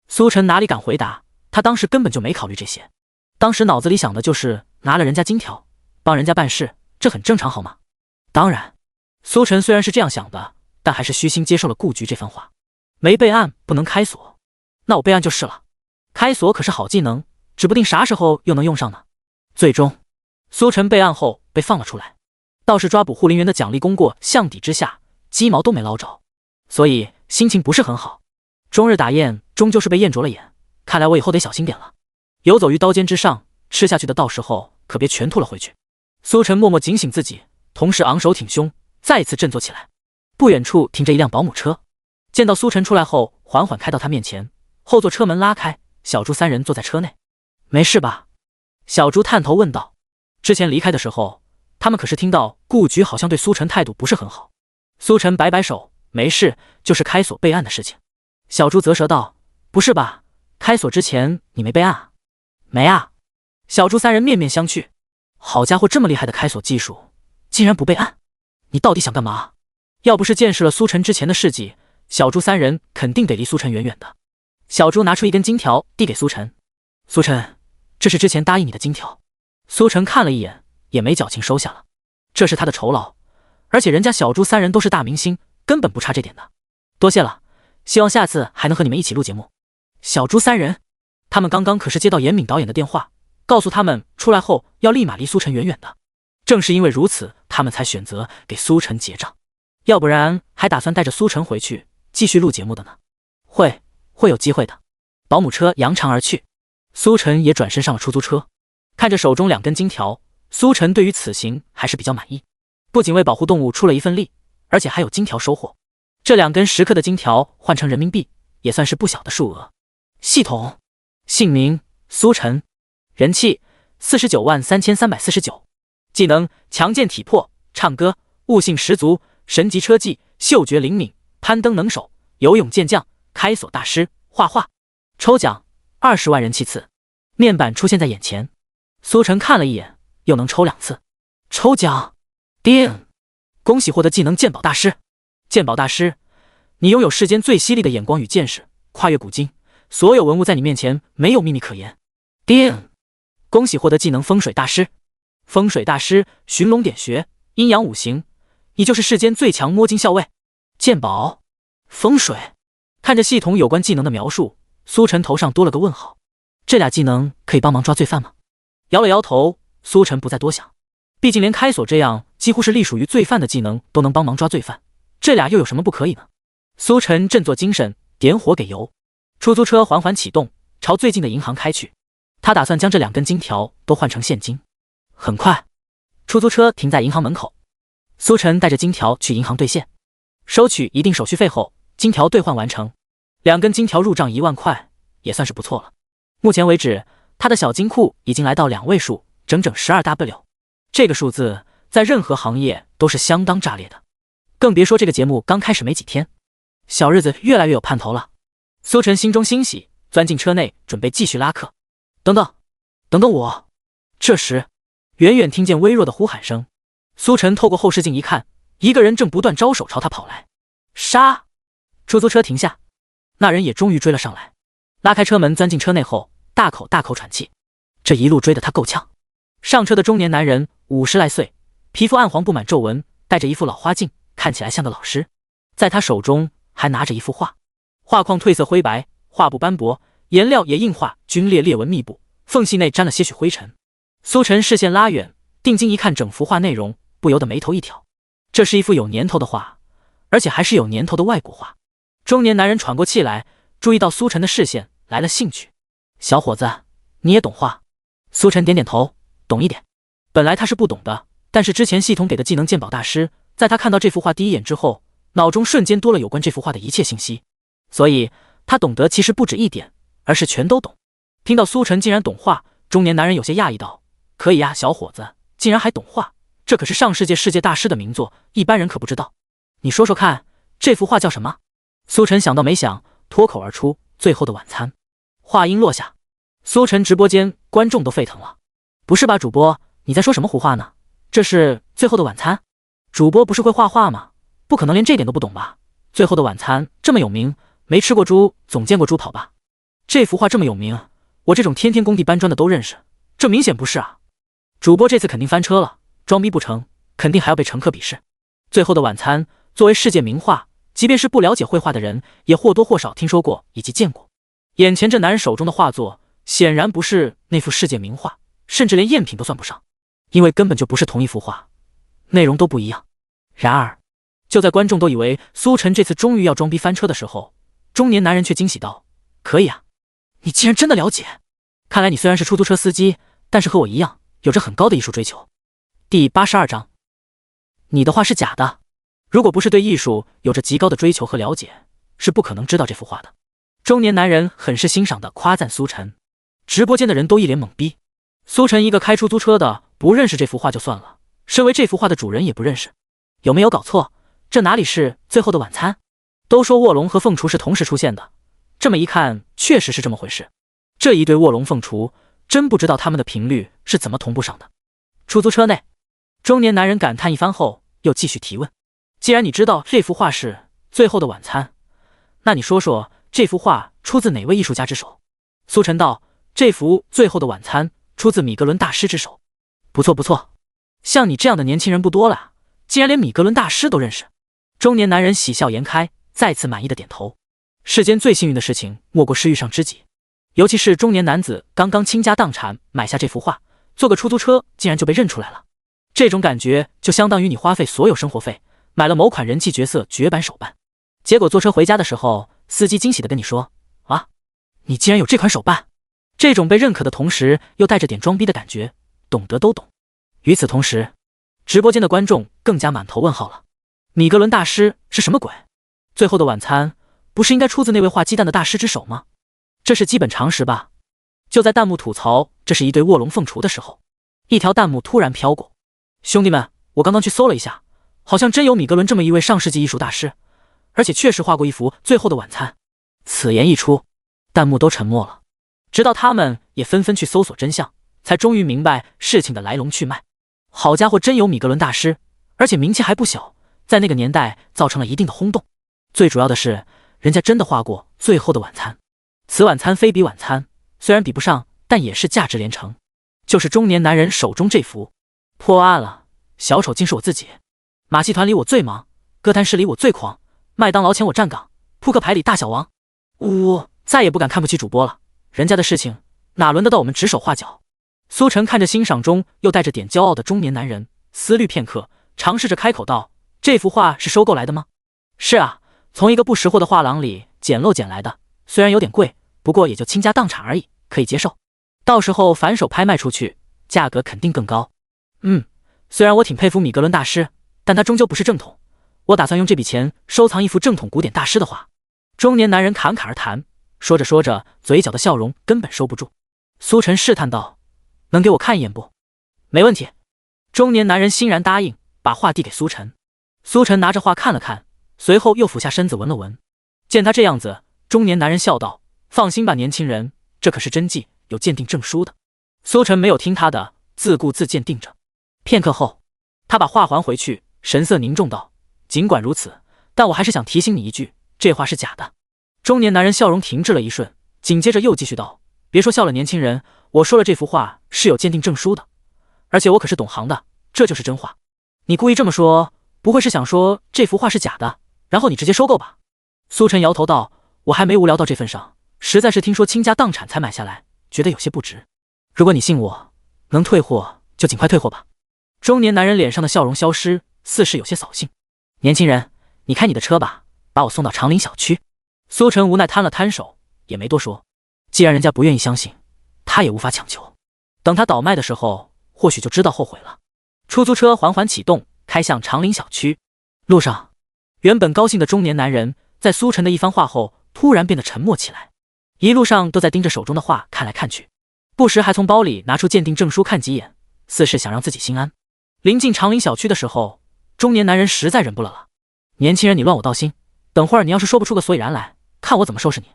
苏晨哪里敢回答，他当时根本就没考虑这些，当时脑子里想的就是拿了人家金条，帮人家办事，这很正常好吗？当然，苏晨虽然是这样想的，但还是虚心接受了顾局这番话。没备案不能开锁，那我备案就是了。开锁可是好技能，指不定啥时候又能用上呢。最终，苏晨备案后被放了出来，倒是抓捕护林员的奖励功过相抵之下，鸡毛都没捞着，所以心情不是很好。终日打雁终究是被雁啄了眼，看来我以后得小心点了。游走于刀尖之上，吃下去的到时候可别全吐了回去。苏晨默默警醒自己，同时昂首挺胸，再一次振作起来。不远处停着一辆保姆车，见到苏晨出来后，缓缓开到他面前，后座车门拉开，小猪3人坐在车内。没事吧？小猪探头问道。之前离开的时候，他们可是听到顾局好像对苏晨态度不是很好。苏晨摆摆手，没事，就是开锁备案的事情。小猪啧舌道：“不是吧？开锁之前你没备案啊？”“没啊。”小猪3人面面相觑。好家伙，这么厉害的开锁技术，竟然不备案！你到底想干嘛？要不是见识了苏晨之前的事迹，小猪3人肯定得离苏晨远远的。小猪拿出一根金条递给苏晨：“苏晨，这是之前答应你的金条。”苏晨看了一眼，也没矫情收下了。这是他的酬劳，而且人家小猪3人都是大明星，根本不差这点的。多谢了，希望下次还能和你们一起录节目。小猪3人，他们刚刚可是接到严敏导演的电话，告诉他们出来后要立马离苏晨远远的。正是因为如此，他们才选择给苏晨结账，要不然还打算带着苏晨回去继续录节目的呢。会有机会的。保姆车扬长而去，苏晨也转身上了出租车。看着手中2根金条，苏晨对于此行还是比较满意，不仅为保护动物出了一份力，而且还有金条收获。这2根10克的金条换成人民币也算是不小的数额。系统姓名苏晨，人气493349，技能强健体魄，唱歌，悟性十足，神级车技，嗅觉灵敏，攀登能手，游泳健将，开锁大师，画画。抽奖20万人气次，面板出现在眼前。苏晨看了一眼，又能抽2次。抽奖，叮！恭喜获得技能鉴宝大师。鉴宝大师，你拥有世间最犀利的眼光与见识，跨越古今，所有文物在你面前没有秘密可言。叮！恭喜获得技能风水大师。风水大师，寻龙点穴，阴阳五行，你就是世间最强摸金校尉。鉴宝，风水。看着系统有关技能的描述，苏晨头上多了个问号。这俩技能可以帮忙抓罪犯吗？摇了摇头，苏晨不再多想，毕竟连开锁这样几乎是隶属于罪犯的技能都能帮忙抓罪犯，这俩又有什么不可以呢？苏晨振作精神，点火给油，出租车缓缓启动，朝最近的银行开去。他打算将这2根金条都换成现金。很快，出租车停在银行门口，苏晨带着金条去银行兑现，收取一定手续费后，金条兑换完成，2根金条入账1万块，也算是不错了。目前为止，他的小金库已经来到2位数，整整12W，这个数字在任何行业都是相当炸裂的，更别说这个节目刚开始没几天，小日子越来越有盼头了。苏晨心中欣喜，钻进车内准备继续拉客。等等我！这时，远远听见微弱的呼喊声，苏晨透过后视镜一看，一个人正不断招手朝他跑来。杀！出租车停下，那人也终于追了上来，拉开车门钻进车内后，大口喘气。这一路追得他够呛。上车的中年男人50来岁，皮肤暗黄布满皱纹，戴着一副老花镜，看起来像个老师。在他手中还拿着一幅画，画框褪色灰白，画布斑驳，颜料也硬化，皲裂裂纹密布，缝隙内沾了些许灰尘。苏晨视线拉远，定睛一看整幅画内容，不由得眉头一挑。这是一幅有年头的画，而且还是有年头的外国画。中年男人喘过气来，注意到苏晨的视线，来了兴趣。小伙子，你也懂画？苏晨点点头，懂一点。本来他是不懂的，但是之前系统给的技能鉴宝大师，在他看到这幅画第一眼之后，脑中瞬间多了有关这幅画的一切信息，所以他懂得其实不止一点，而是全都懂。听到苏晨竟然懂画，中年男人有些讶异道：“可以呀，小伙子，竟然还懂画，这可是上世界大师的名作，一般人可不知道。你说说看，这幅画叫什么？”苏晨想到没想，脱口而出：“最后的晚餐。”话音落下，苏晨直播间观众都沸腾了。不是吧，主播，你在说什么胡话呢？这是最后的晚餐？主播不是会画画吗？不可能连这点都不懂吧？最后的晚餐这么有名，没吃过猪总见过猪跑吧？这幅画这么有名，我这种天天工地搬砖的都认识，这明显不是啊！主播这次肯定翻车了，装逼不成，肯定还要被乘客鄙视。最后的晚餐作为世界名画，即便是不了解绘画的人，也或多或少听说过以及见过。眼前这男人手中的画作，显然不是那幅世界名画，甚至连赝品都算不上，因为根本就不是同一幅画，内容都不一样。然而，就在观众都以为苏晨这次终于要装逼翻车的时候，中年男人却惊喜道：“可以啊，你竟然真的了解！看来你虽然是出租车司机，但是和我一样，有着很高的艺术追求。”第82章，你的画是假的。如果不是对艺术有着极高的追求和了解，是不可能知道这幅画的。中年男人很是欣赏地夸赞苏晨，直播间的人都一脸懵逼。苏晨一个开出租车的，不认识这幅画就算了，身为这幅画的主人也不认识，有没有搞错？这哪里是最后的晚餐？都说卧龙和凤雏是同时出现的，这么一看，确实是这么回事。这一对卧龙凤雏，真不知道他们的频率是怎么同步上的。出租车内，中年男人感叹一番后，又继续提问：“既然你知道这幅画是最后的晚餐，那你说说这幅画出自哪位艺术家之手？”苏晨道：“这幅最后的晚餐出自米格伦大师之手。”不错不错，像你这样的年轻人不多了，竟然连米格伦大师都认识。中年男人喜笑颜开，再次满意的点头。世间最幸运的事情，莫过是遇上知己。尤其是中年男子刚刚倾家荡产买下这幅画，坐个出租车竟然就被认出来了，这种感觉就相当于你花费所有生活费买了某款人气角色绝版手办，结果坐车回家的时候，司机惊喜的跟你说：“啊，你竟然有这款手办！”这种被认可的同时又带着点装逼的感觉，懂得都懂。与此同时，直播间的观众更加满头问号了。米格伦大师是什么鬼？最后的晚餐不是应该出自那位画鸡蛋的大师之手吗？这是基本常识吧？就在弹幕吐槽这是一对卧龙凤雏的时候，一条弹幕突然飘过：“兄弟们，我刚刚去搜了一下，好像真有米格伦这么一位上世纪艺术大师，而且确实画过一幅《最后的晚餐》。”此言一出，弹幕都沉默了，直到他们也纷纷去搜索真相，才终于明白事情的来龙去脉。好家伙，真有米格伦大师，而且名气还不小，在那个年代造成了一定的轰动。最主要的是，人家真的画过《最后的晚餐》，此晚餐非彼晚餐，虽然比不上，但也是价值连城。就是中年男人手中这幅。破案了，小丑竟是我自己。马戏团里我最忙，歌坛室里我最狂，麦当劳前我站岗，扑克牌里大小王。再也不敢看不起主播了，人家的事情哪轮得到我们指手画脚？苏晨看着欣赏中又带着点骄傲的中年男人，思虑片刻，尝试着开口道：“这幅画是收购来的吗？”“是啊，从一个不识货的画廊里捡漏捡来的，虽然有点贵，不过也就倾家荡产而已，可以接受。到时候反手拍卖出去，价格肯定更高。”“虽然我挺佩服米格伦大师，但他终究不是正统，我打算用这笔钱收藏一幅正统古典大师的画。”中年男人侃侃而谈，说着说着，嘴角的笑容根本收不住。苏晨试探道：“能给我看一眼不？”“没问题。”中年男人欣然答应，把画递给苏晨。苏晨拿着画看了看，随后又俯下身子闻了闻。见他这样子，中年男人笑道：“放心吧，年轻人，这可是真迹，有鉴定证书的。”苏晨没有听他的，自顾自鉴定着。片刻后，他把画还回去，神色凝重道：“尽管如此，但我还是想提醒你一句，这画是假的。”中年男人笑容停滞了一瞬，紧接着又继续道：“别说笑了，年轻人，我说了，这幅画是有鉴定证书的，而且我可是懂行的，这就是真画。你故意这么说，不会是想说这幅画是假的，然后你直接收购吧？”苏晨摇头道：“我还没无聊到这份上，实在是听说倾家荡产才买下来，觉得有些不值。如果你信我，能退货就尽快退货吧。中年男人脸上的笑容消失，似是有些扫兴。年轻人，你开你的车吧，把我送到长林小区。苏晨无奈摊了摊手，也没多说。既然人家不愿意相信，他也无法强求。等他倒卖的时候，或许就知道后悔了。出租车缓缓启动，开向长林小区。路上，原本高兴的中年男人在苏晨的一番话后，突然变得沉默起来，一路上都在盯着手中的画看来看去，不时还从包里拿出鉴定证书看几眼，似是想让自己心安。临近长林小区的时候，中年男人实在忍不了。年轻人，你乱我道心，等会儿你要是说不出个所以然来，看我怎么收拾你。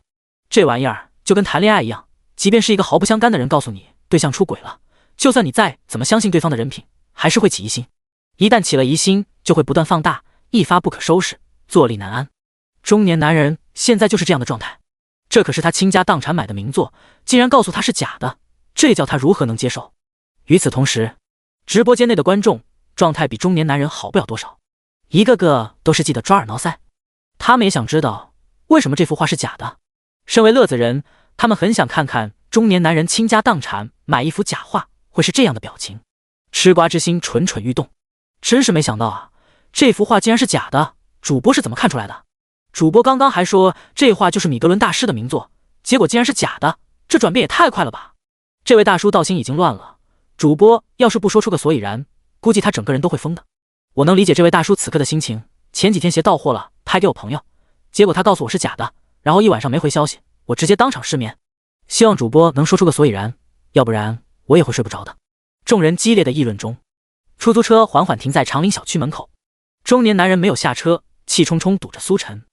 这玩意儿就跟谈恋爱一样，即便是一个毫不相干的人告诉你对象出轨了，就算你再怎么相信对方的人品，还是会起疑心。一旦起了疑心，就会不断放大，一发不可收拾，坐立难安。中年男人现在就是这样的状态，这可是他倾家荡产买的名作，竟然告诉他是假的，这叫他如何能接受？与此同时，直播间内的观众状态比中年男人好不了多少，一个个都是记得抓耳挠腮。他们也想知道为什么这幅画是假的。身为乐子人，他们很想看看中年男人倾家荡产买一幅假画会是这样的表情。吃瓜之心蠢蠢欲动，真是没想到啊，这幅画竟然是假的，主播是怎么看出来的？主播刚刚还说这画就是米格伦大师的名作，结果竟然是假的，这转变也太快了吧。这位大叔道心已经乱了，主播要是不说出个所以然，估计他整个人都会疯的。我能理解这位大叔此刻的心情，前几天鞋到货了，拍给我朋友，结果他告诉我是假的，然后一晚上没回消息，我直接当场失眠。希望主播能说出个所以然，要不然我也会睡不着的。众人激烈的议论中，出租车缓缓停在长林小区门口。中年男人没有下车，气冲冲堵着苏晨：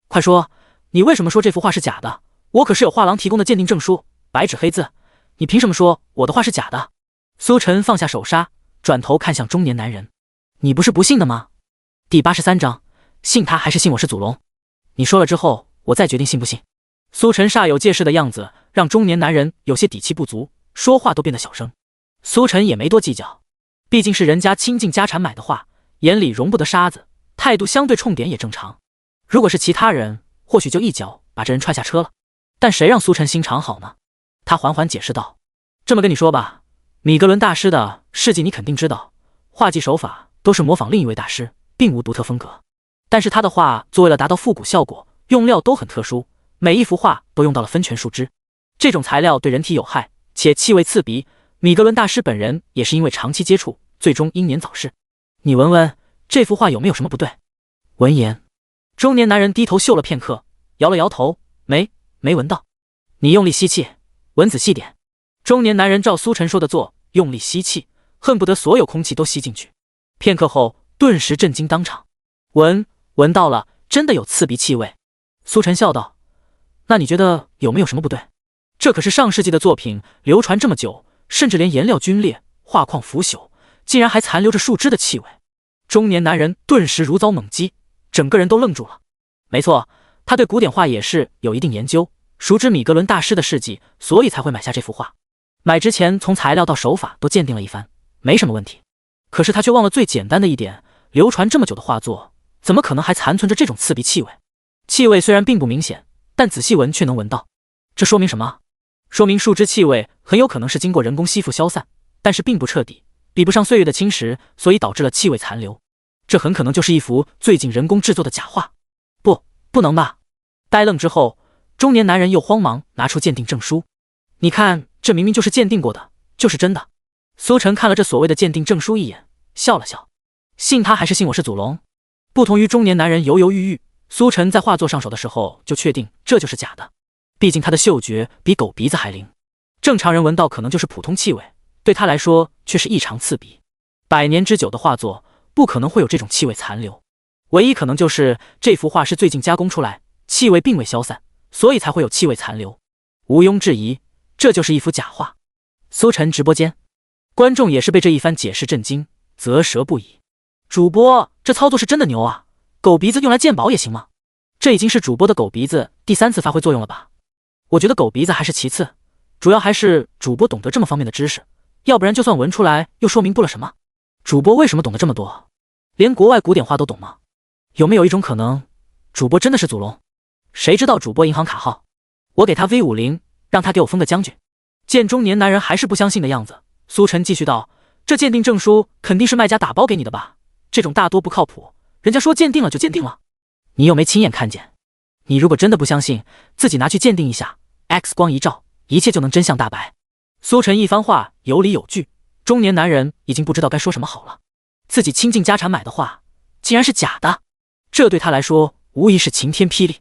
快说，你为什么说这幅画是假的？我可是有画廊提供的鉴定证书，白纸黑字，你凭什么说我的画是假的？苏晨放下手刹，转头看向中年男人：你不是不信的吗？第83章，信他还是信我是祖龙？你说了之后，我再决定信不信。苏晨煞有介事的样子让中年男人有些底气不足，说话都变得小声。苏晨也没多计较，毕竟是人家倾尽家产买的画，眼里容不得沙子，态度相对冲点也正常。如果是其他人，或许就一脚把这人踹下车了，但谁让苏晨心肠好呢？他缓缓解释道：这么跟你说吧，米格伦大师的事迹你肯定知道，画技手法都是模仿另一位大师，并无独特风格。但是他的画做为了达到复古效果，用料都很特殊，每一幅画都用到了分泉树脂，这种材料对人体有害，且气味刺鼻。米格伦大师本人也是因为长期接触，最终英年早逝。你闻闻这幅画有没有什么不对？闻言，中年男人低头嗅了片刻，摇了摇头，没闻到。你用力吸气，闻仔细点。中年男人照苏晨说的做，用力吸气，恨不得所有空气都吸进去。片刻后，顿时震惊当场。闻到了，真的有刺鼻气味。苏晨笑道：那你觉得有没有什么不对？这可是上世纪的作品，流传这么久，甚至连颜料皲裂，画框腐朽，竟然还残留着树枝的气味。中年男人顿时如遭猛击，整个人都愣住了。没错，他对古典画也是有一定研究，熟知米格伦大师的事迹，所以才会买下这幅画。买之前从材料到手法都鉴定了一番，没什么问题。可是他却忘了最简单的一点，流传这么久的画作，怎么可能还残存着这种刺鼻气味？气味虽然并不明显，但仔细闻却能闻到。这说明什么？说明树枝气味很有可能是经过人工吸附消散，但是并不彻底，比不上岁月的侵蚀，所以导致了气味残留。这很可能就是一幅最近人工制作的假画。不能吧？呆愣之后，中年男人又慌忙拿出鉴定证书。你看，这明明就是鉴定过的，就是真的。苏晨看了这所谓的鉴定证书一眼，笑了笑。信他还是信我是祖龙？不同于中年男人犹犹豫豫，苏晨在画作上手的时候就确定这就是假的。毕竟他的嗅觉比狗鼻子还灵，正常人闻到可能就是普通气味，对他来说却是异常刺鼻。100年之久的画作不可能会有这种气味残留，唯一可能就是这幅画是最近加工出来，气味并未消散，所以才会有气味残留。毋庸置疑，这就是一幅假画。苏晨直播间，观众也是被这一番解释震惊，啧舌不已。主播这操作是真的牛啊，狗鼻子用来鉴宝也行吗？这已经是主播的狗鼻子第3次发挥作用了吧？我觉得狗鼻子还是其次，主要还是主播懂得这么方面的知识，要不然就算闻出来又说明不了什么。主播为什么懂得这么多？连国外古典画都懂吗？有没有一种可能，主播真的是祖龙？谁知道主播银行卡号？我给他 V50，让他给我封个将军。见中年男人还是不相信的样子，苏晨继续道：这鉴定证书肯定是卖家打包给你的吧？这种大多不靠谱，人家说鉴定了就鉴定了，你又没亲眼看见。你如果真的不相信，自己拿去鉴定一下 ，X 光一照，一切就能真相大白。苏晨一番话有理有据，中年男人已经不知道该说什么好了。自己倾尽家产买的画，竟然是假的，这对他来说无疑是晴天霹雳。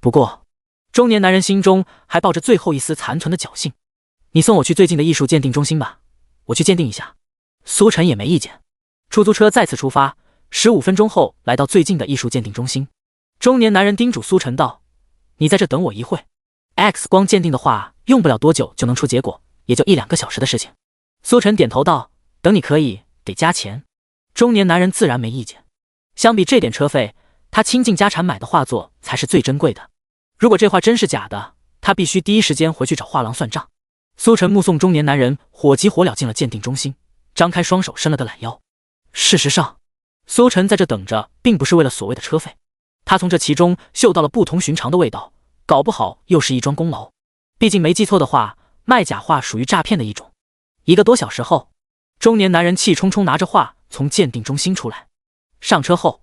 不过，中年男人心中还抱着最后一丝残存的侥幸。你送我去最近的艺术鉴定中心吧，我去鉴定一下。苏晨也没意见。出租车再次出发，15分钟后来到最近的艺术鉴定中心。中年男人叮嘱苏晨道：你在这等我一会 ，X 光鉴定的话用不了多久就能出结果，也就1-2个小时的事情。苏晨点头道：等你可以，得加钱。中年男人自然没意见。相比这点车费，他倾尽家产买的画作才是最珍贵的。如果这画真是假的，他必须第一时间回去找画廊算账。苏晨目送中年男人火急火燎进了鉴定中心，张开双手伸了个懒腰。事实上，苏晨在这等着并不是为了所谓的车费，他从这其中嗅到了不同寻常的味道，搞不好又是一桩功劳。毕竟没记错的话，卖假画属于诈骗的一种。1个多小时后，中年男人气冲冲拿着画从鉴定中心出来。上车后，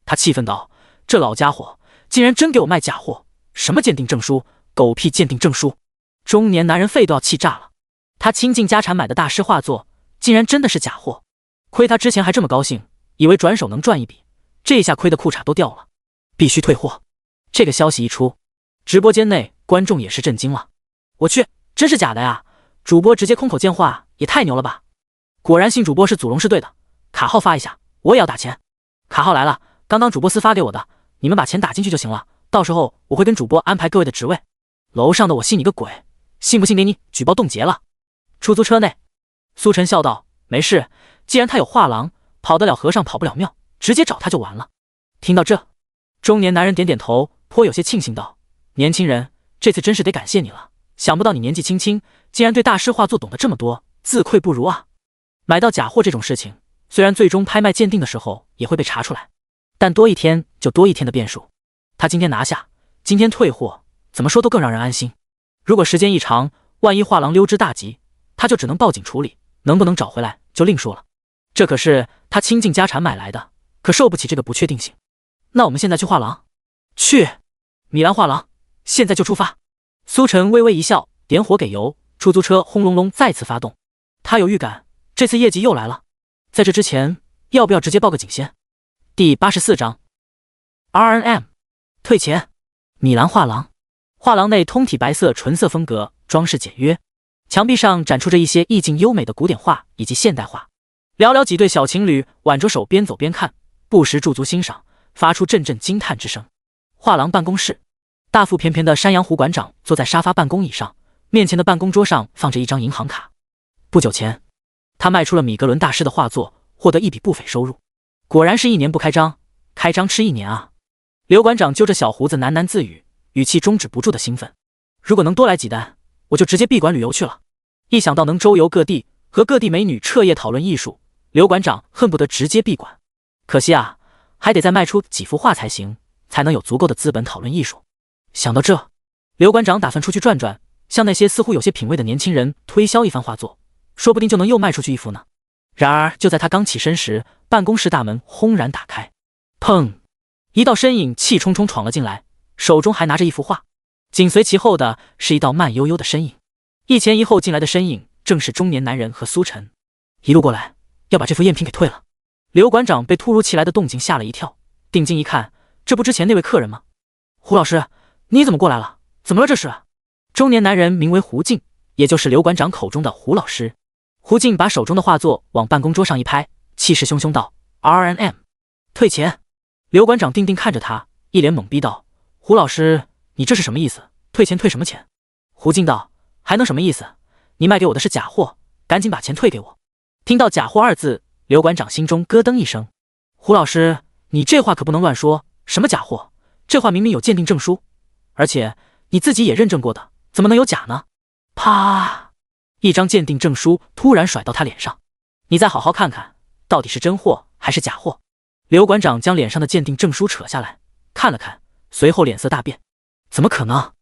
他气愤道：这老家伙竟然真给我卖假货，什么鉴定证书，狗屁鉴定证书！中年男人肺都要气炸了，他倾尽家产买的大师画作竟然真的是假货。亏他之前还这么高兴，以为转手能赚一笔，这下亏的裤衩都掉了，必须退货。这个消息一出，直播间内观众也是震惊了。我去，真是假的呀！主播直接空口见画，也太牛了吧！果然信主播是祖宗是对的，卡号发一下，我也要打钱。卡号来了，刚刚主播私发给我的，你们把钱打进去就行了，到时候我会跟主播安排各位的职位。楼上的我信你个鬼，信不信给你举报冻结了。出租车内，苏晨笑道：没事，既然他有画廊，跑得了和尚跑不了庙，直接找他就完了。听到这，中年男人点点头，颇有些庆幸道：年轻人，这次真是得感谢你了，想不到你年纪轻轻，竟然对大师画作懂得这么多，自愧不如啊。买到假货这种事情，虽然最终拍卖鉴定的时候也会被查出来，但多一天就多一天的变数。他今天拿下，今天退货，怎么说都更让人安心。如果时间一长，万一画廊溜之大吉，他就只能报警处理，能不能找回来就另说了。这可是他倾尽家产买来的，可受不起这个不确定性。那我们现在去画廊？去米兰画廊，现在就出发。苏晨微微一笑，点火给油，出租车轰隆隆再次发动。他有预感，这次业绩又来了。在这之前，要不要直接报个警先？第84章 RNM 退钱。米兰画廊，画廊内通体白色纯色风格，装饰简约，墙壁上展出着一些意境优美的古典画以及现代画。寥寥几对小情侣挽着手边走边看，不时驻足欣赏，发出阵阵惊叹之声。画廊办公室，大腹便便的山羊胡馆长坐在沙发办公椅上，面前的办公桌上放着一张银行卡。不久前，他卖出了米格伦大师的画作，获得一笔不菲收入。果然是1年不开张，开张吃1年啊！刘馆长揪着小胡子喃喃自语，语气中止不住的兴奋。如果能多来几单，我就直接闭馆旅游去了。一想到能周游各地，和各地美女彻夜讨论艺术，刘馆长恨不得直接闭馆。可惜啊，还得再卖出几幅画才行，才能有足够的资本讨论艺术。想到这，刘馆长打算出去转转，向那些似乎有些品味的年轻人推销一番画作，说不定就能又卖出去1幅呢。然而就在他刚起身时，办公室大门轰然打开，砰！一道身影气冲冲闯了进来，手中还拿着一幅画。紧随其后的是一道慢悠悠的身影，一前一后进来的身影正是中年男人和苏晨。一路过来，要把这幅赝品给退了。刘馆长被突如其来的动静吓了一跳，定睛一看，这不之前那位客人吗？胡老师，你怎么过来了？怎么了这是？中年男人名为胡静，也就是刘馆长口中的胡老师。胡静把手中的画作往办公桌上一拍，气势汹汹道 ：“RNM， 退钱！”刘馆长定定看着他，一脸懵逼道：“胡老师，你这是什么意思？退钱退什么钱？”胡静道：“还能什么意思？你卖给我的是假货，赶紧把钱退给我。”听到假货2字，刘馆长心中咯噔一声：“胡老师，你这话可不能乱说，什么假货？这话明明有鉴定证书，而且你自己也认证过的，怎么能有假呢？”啪！一张鉴定证书突然甩到他脸上，你再好好看看，到底是真货还是假货？刘馆长将脸上的鉴定证书扯下来，看了看，随后脸色大变。怎么可能？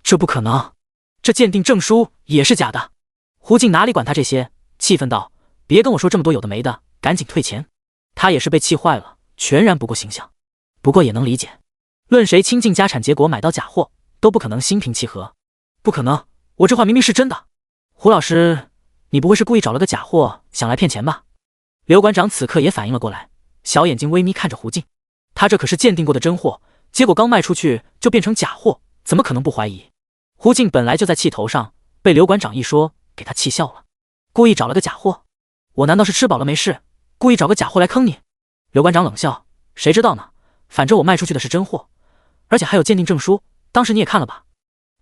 这不可能！这鉴定证书也是假的！胡静哪里管他这些，气愤道：“别跟我说这么多有的没的，赶紧退钱！”他也是被气坏了，全然不顾形象。不过也能理解，论谁倾尽家产，结果买到假货，都不可能心平气和。不可能，我这话明明是真的。胡老师，你不会是故意找了个假货，想来骗钱吧？刘馆长此刻也反应了过来，小眼睛微眯看着胡静，他这可是鉴定过的真货，结果刚卖出去就变成假货，怎么可能不怀疑？胡静本来就在气头上，被刘馆长一说，给他气笑了。故意找了个假货？我难道是吃饱了没事，故意找个假货来坑你？刘馆长冷笑，谁知道呢？反正我卖出去的是真货，而且还有鉴定证书，当时你也看了吧？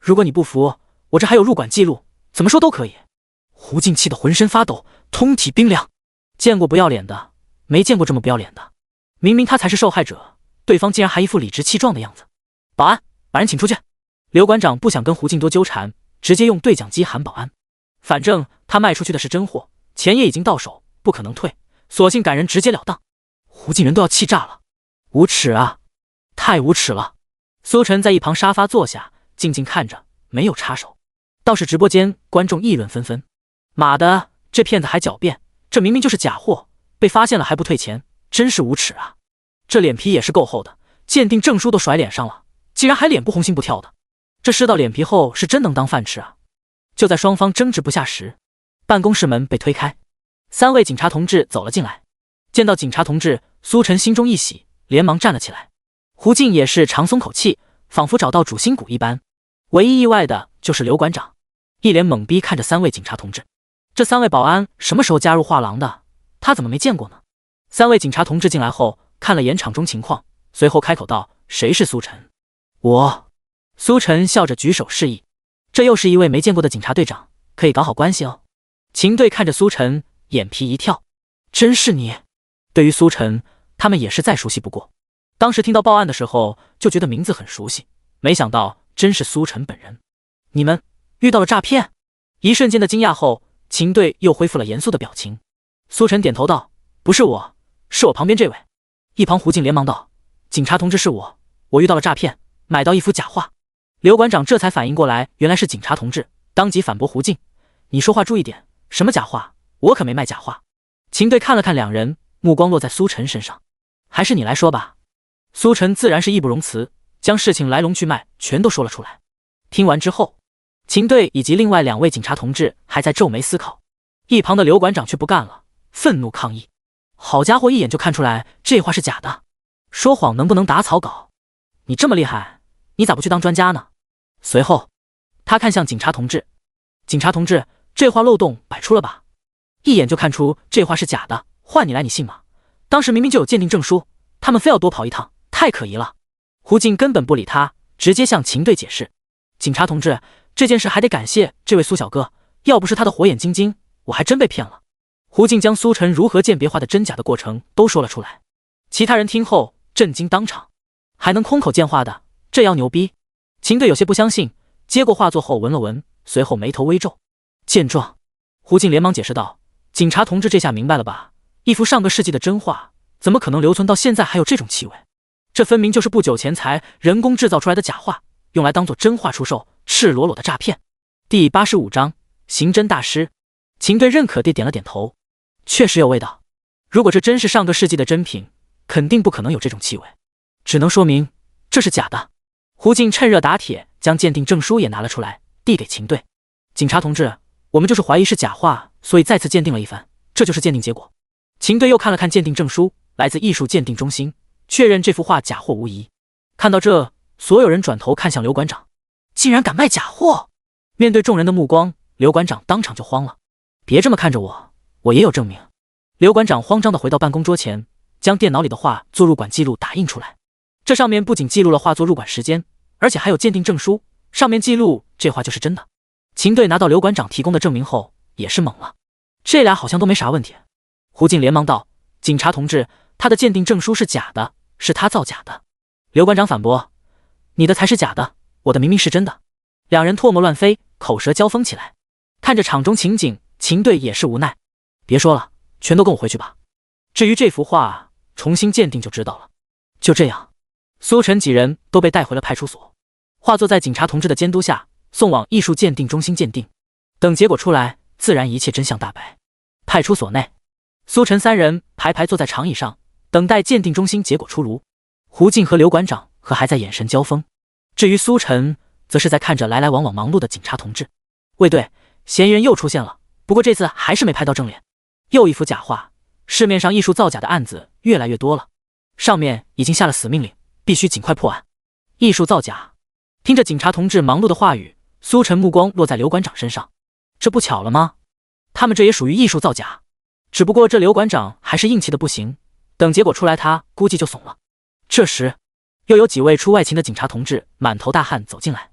如果你不服，我这还有入馆记录，怎么说都可以。胡静气得浑身发抖，通体冰凉。见过不要脸的，没见过这么不要脸的。明明他才是受害者，对方竟然还一副理直气壮的样子。保安，把人请出去。刘馆长不想跟胡静多纠缠，直接用对讲机喊保安。反正他卖出去的是真货，钱也已经到手，不可能退，索性赶人直截了当。胡静人都要气炸了，无耻啊，太无耻了！苏晨在一旁沙发坐下，静静看着，没有插手。倒是直播间观众议论纷纷：妈的，这骗子还狡辩，这明明就是假货，被发现了还不退钱，真是无耻啊！这脸皮也是够厚的，鉴定证书都甩脸上了，竟然还脸不红心不跳的，这撕到脸皮后是真能当饭吃啊！就在双方争执不下时，办公室门被推开，3位警察同志走了进来。见到警察同志，苏晨心中一喜，连忙站了起来。胡静也是长松口气，仿佛找到主心骨一般。唯一意外的就是刘馆长，一脸懵逼看着3位警察同志。这3位保安什么时候加入画廊的？他怎么没见过呢？3位警察同志进来后，看了眼场中情况，随后开口道：“谁是苏晨？”我。苏晨笑着举手示意。这又是一位没见过的警察队长，可以搞好关系哦。秦队看着苏晨，眼皮一跳：“真是你！”对于苏晨，他们也是再熟悉不过。当时听到报案的时候，就觉得名字很熟悉，没想到真是苏晨本人。你们遇到了诈骗？一瞬间的惊讶后，秦队又恢复了严肃的表情。苏晨点头道：“不是我，是我旁边这位。”一旁胡静连忙道：“警察同志，是我遇到了诈骗，买到一幅假画。”刘馆长这才反应过来，原来是警察同志，当即反驳胡静：“你说话注意点，什么假画？我可没卖假画。”秦队看了看两人，目光落在苏晨身上：“还是你来说吧。”苏晨自然是义不容辞，将事情来龙去脉全都说了出来。听完之后，秦队以及另外2位警察同志还在皱眉思考，一旁的刘馆长却不干了，愤怒抗议：“好家伙，一眼就看出来这画是假的，说谎能不能打草稿？你这么厉害，你咋不去当专家呢？”随后他看向警察同志：“警察同志，这画漏洞百出了吧？一眼就看出这画是假的，换你来你信吗？当时明明就有鉴定证书，他们非要多跑一趟，太可疑了。”胡静根本不理他，直接向秦队解释：“警察同志，这件事还得感谢这位苏小哥，要不是他的火眼金睛，我还真被骗了。”胡静将苏晨如何鉴别画的真假的过程都说了出来。其他人听后震惊当场，还能空口见画的，这要牛逼！秦队有些不相信，接过画作后闻了闻，随后眉头微皱。见状，胡静连忙解释道：“警察同志，这下明白了吧？一幅上个世纪的真画，怎么可能留存到现在还有这种气味？这分明就是不久前才人工制造出来的假画，用来当做真画出售，赤裸裸的诈骗。”第85章刑侦大师。秦队认可地点了点头，确实有味道。如果这真是上个世纪的真品，肯定不可能有这种气味，只能说明这是假的。胡静趁热打铁，将鉴定证书也拿了出来，递给秦队：“警察同志，我们就是怀疑是假画，所以再次鉴定了一番，这就是鉴定结果。”秦队又看了看鉴定证书，来自艺术鉴定中心，确认这幅画假货无疑。看到这，所有人转头看向刘馆长：“竟然敢卖假货！”面对众人的目光，刘馆长当场就慌了：“别这么看着我，我也有证明。”刘馆长慌张地回到办公桌前，将电脑里的画作入馆记录打印出来。这上面不仅记录了画作入馆时间，而且还有鉴定证书，上面记录这画就是真的。秦队拿到刘馆长提供的证明后也是懵了，这俩好像都没啥问题。胡静连忙道：“警察同志，他的鉴定证书是假的，是他造假的。”刘馆长反驳：“你的才是假的，我的明明是真的。”两人唾沫乱飞，口舌交锋起来。看着场中情景，秦队也是无奈：“别说了，全都跟我回去吧。至于这幅画，重新鉴定就知道了。”就这样，苏晨几人都被带回了派出所。化作在警察同志的监督下送往艺术鉴定中心鉴定。等结果出来，自然一切真相大白。派出所内，苏晨三人排排坐在长椅上，等待鉴定中心结果出炉。胡静和刘馆长和还在眼神交锋，至于苏晨，则是在看着来来往往忙碌的警察同志。卫队，嫌疑人又出现了，不过这次还是没拍到正脸，又一幅假画。市面上艺术造假的案子越来越多了，上面已经下了死命令，必须尽快破案。艺术造假。听着警察同志忙碌的话语，苏晨目光落在刘馆长身上。这不巧了吗？他们这也属于艺术造假，只不过这刘馆长还是硬气的不行，等结果出来他估计就怂了。这时又有几位出外勤的警察同志满头大汗走进来，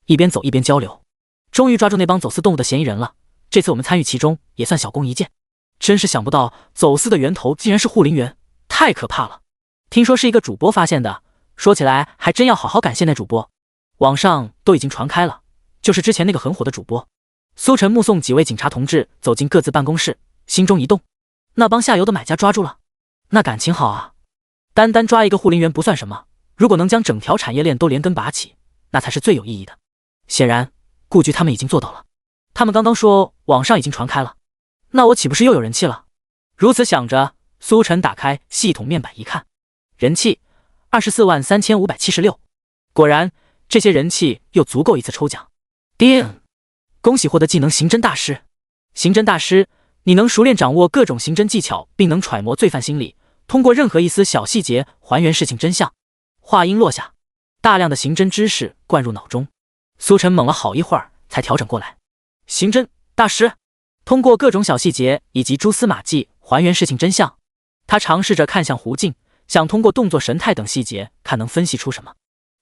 一边走一边交流。终于抓住那帮走私动物的嫌疑人了，这次我们参与其中也算小功一件。真是想不到走私的源头竟然是护林员，太可怕了。听说是一个主播发现的，说起来还真要好好感谢那主播，网上都已经传开了，就是之前那个很火的主播。苏晨目送几位警察同志走进各自办公室，心中一动，那帮下游的买家抓住了，那感情好啊。单单抓一个护林员不算什么，如果能将整条产业链都连根拔起，那才是最有意义的。显然顾局他们已经做到了，他们刚刚说网上已经传开了，那我岂不是又有人气了？如此想着，苏晨打开系统面板一看，人气243576，果然这些人气又足够一次抽奖。叮！恭喜获得技能刑侦大师。刑侦大师，你能熟练掌握各种刑侦技巧，并能揣摩罪犯心理，通过任何一丝小细节还原事情真相。话音落下，大量的刑侦知识灌入脑中，苏晨猛了好一会儿才调整过来。刑侦大师，通过各种小细节以及蛛丝马迹还原事情真相。他尝试着看向胡静，想通过动作神态等细节看能分析出什么。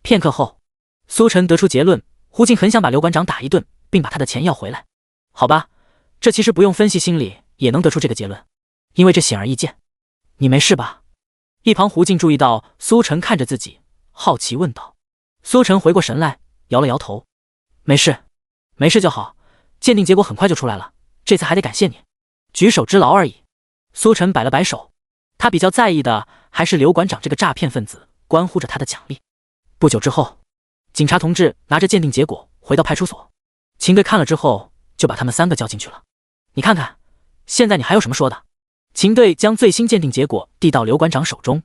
片刻后，苏晨得出结论，胡静很想把刘馆长打一顿，并把他的钱要回来。好吧，这其实不用分析心理也能得出这个结论，因为这显而易见。你没事吧？一旁胡静注意到苏晨看着自己，好奇问道。苏晨回过神来，摇了摇头，没事，没事就好，鉴定结果很快就出来了，这次还得感谢你，举手之劳而已。苏晨摆了摆手，他比较在意的还是刘馆长这个诈骗分子，关乎着他的奖励。不久之后，警察同志拿着鉴定结果回到派出所，秦队看了之后就把他们三个叫进去了。你看看，现在你还有什么说的？秦队将最新鉴定结果递到刘馆长手中。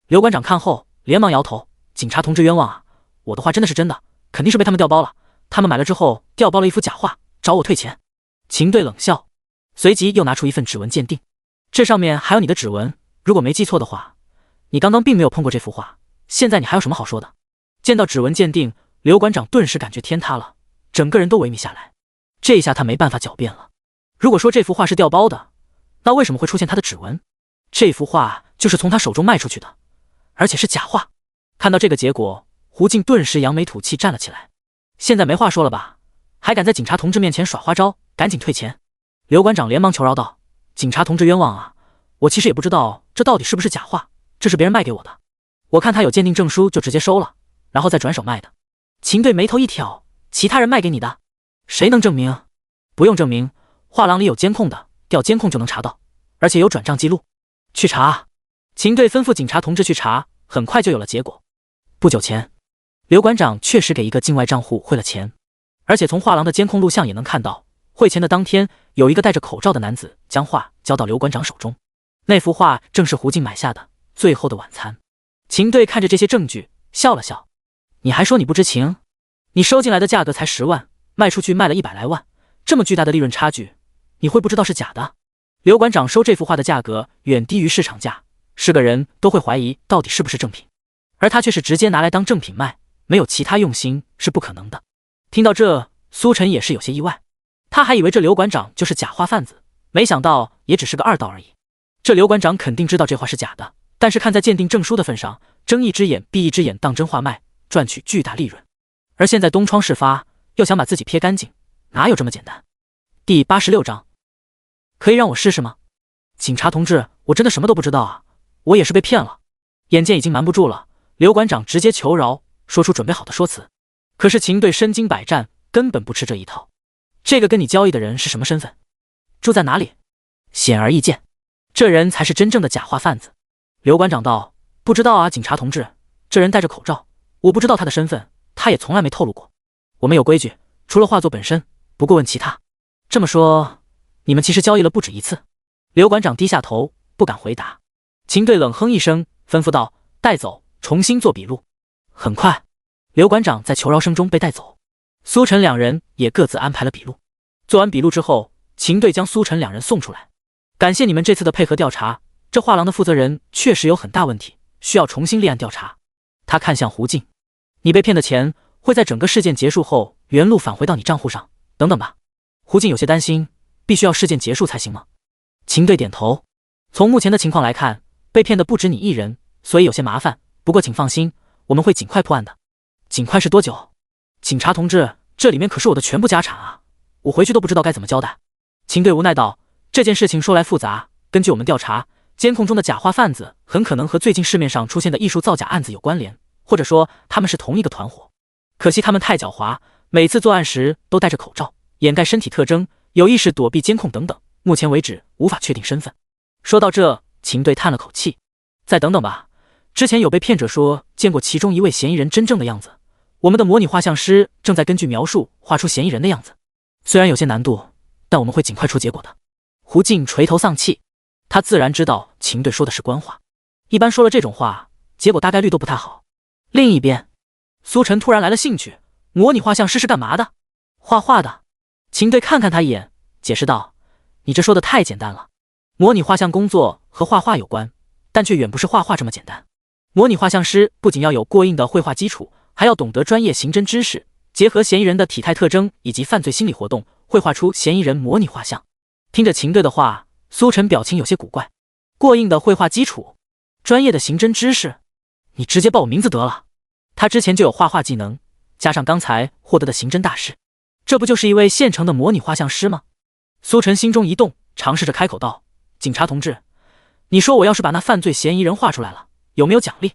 刘馆长看后连忙摇头，警察同志冤枉啊，我的话真的是真的，肯定是被他们调包了，他们买了之后调包了一幅假画，找我退钱。秦队冷笑，随即又拿出一份指纹鉴定，这上面还有你的指纹，如果没记错的话，你刚刚并没有碰过这幅画，现在你还有什么好说的？见到指纹鉴定，刘馆长顿时感觉天塌了，整个人都萎靡下来。这一下他没办法狡辩了，如果说这幅画是调包的，那为什么会出现他的指纹？这幅画就是从他手中卖出去的，而且是假画。看到这个结果，胡静顿时扬眉吐气站了起来。现在没话说了吧？还敢在警察同志面前耍花招，赶紧退钱！刘馆长连忙求饶道：警察同志冤枉啊，我其实也不知道这到底是不是假画，这是别人卖给我的，我看他有鉴定证书就直接收了，然后再转手卖的。秦队眉头一挑，其他人卖给你的，谁能证明？不用证明，画廊里有监控的，调监控就能查到，而且有转账记录。去查！秦队吩咐警察同志去查，很快就有了结果。不久前，刘馆长确实给一个境外账户汇了钱，而且从画廊的监控录像也能看到，汇钱的当天，有一个戴着口罩的男子将画交到刘馆长手中。那幅画正是胡静买下的《最后的晚餐》。秦队看着这些证据，笑了笑：你还说你不知情？你收进来的价格才10万，卖出去卖了100来万，这么巨大的利润差距，你会不知道是假的？刘馆长收这幅画的价格远低于市场价，是个人都会怀疑到底是不是正品，而他却是直接拿来当正品卖，没有其他用心是不可能的。听到这，苏晨也是有些意外，他还以为这刘馆长就是假画贩子，没想到也只是个二道而已。这刘馆长肯定知道这画是假的，但是看在鉴定证书的份上，睁一只眼闭一只眼当真画卖，赚取巨大利润。而现在东窗事发，又想把自己撇干净，哪有这么简单？第86章，可以让我试试吗？警察同志，我真的什么都不知道啊，我也是被骗了。眼见已经瞒不住了，刘馆长直接求饶，说出准备好的说辞。可是秦队身经百战，根本不吃这一套。这个跟你交易的人是什么身份？住在哪里？显而易见，这人才是真正的假画贩子。刘馆长道：不知道啊，警察同志，这人戴着口罩，我不知道他的身份，他也从来没透露过。我们有规矩，除了画作本身，不过问其他。这么说，你们其实交易了不止一次。刘馆长低下头，不敢回答。秦队冷哼一声，吩咐道：“带走，重新做笔录。”很快，刘馆长在求饶声中被带走。苏晨两人也各自安排了笔录。做完笔录之后，秦队将苏晨两人送出来。感谢你们这次的配合调查，这画廊的负责人确实有很大问题，需要重新立案调查。他看向胡静，你被骗的钱会在整个事件结束后原路返回到你账户上，等等吧。胡静有些担心，必须要事件结束才行吗？秦队点头。从目前的情况来看，被骗的不止你一人，所以有些麻烦。不过请放心，我们会尽快破案的。尽快是多久？警察同志，这里面可是我的全部家产啊，我回去都不知道该怎么交代。秦队无奈道，这件事情说来复杂，根据我们调查，监控中的假画贩子很可能和最近市面上出现的艺术造假案子有关联，或者说他们是同一个团伙。可惜他们太狡猾，每次作案时都戴着口罩，掩盖身体特征，有意识躲避监控等等，目前为止无法确定身份。说到这，秦队叹了口气，再等等吧。之前有被骗者说见过其中一位嫌疑人真正的样子，我们的模拟画像师正在根据描述画出嫌疑人的样子，虽然有些难度，但我们会尽快出结果的。胡静垂头丧气，他自然知道秦队说的是官话，一般说了这种话，结果大概率都不太好。另一边，苏晨突然来了兴趣，模拟画像师是干嘛的？画画的。秦队看看他一眼，解释道，你这说的太简单了，模拟画像工作和画画有关，但却远不是画画这么简单。模拟画像师不仅要有过硬的绘画基础，还要懂得专业刑侦知识，结合嫌疑人的体态特征以及犯罪心理活动，绘画出嫌疑人模拟画像。听着秦队的话，苏晨表情有些古怪。过硬的绘画基础，专业的刑侦知识，你直接报我名字得了。他之前就有画画技能，加上刚才获得的刑侦大师，这不就是一位现成的模拟画像师吗？苏晨心中一动，尝试着开口道，警察同志，你说我要是把那犯罪嫌疑人画出来了，有没有奖励？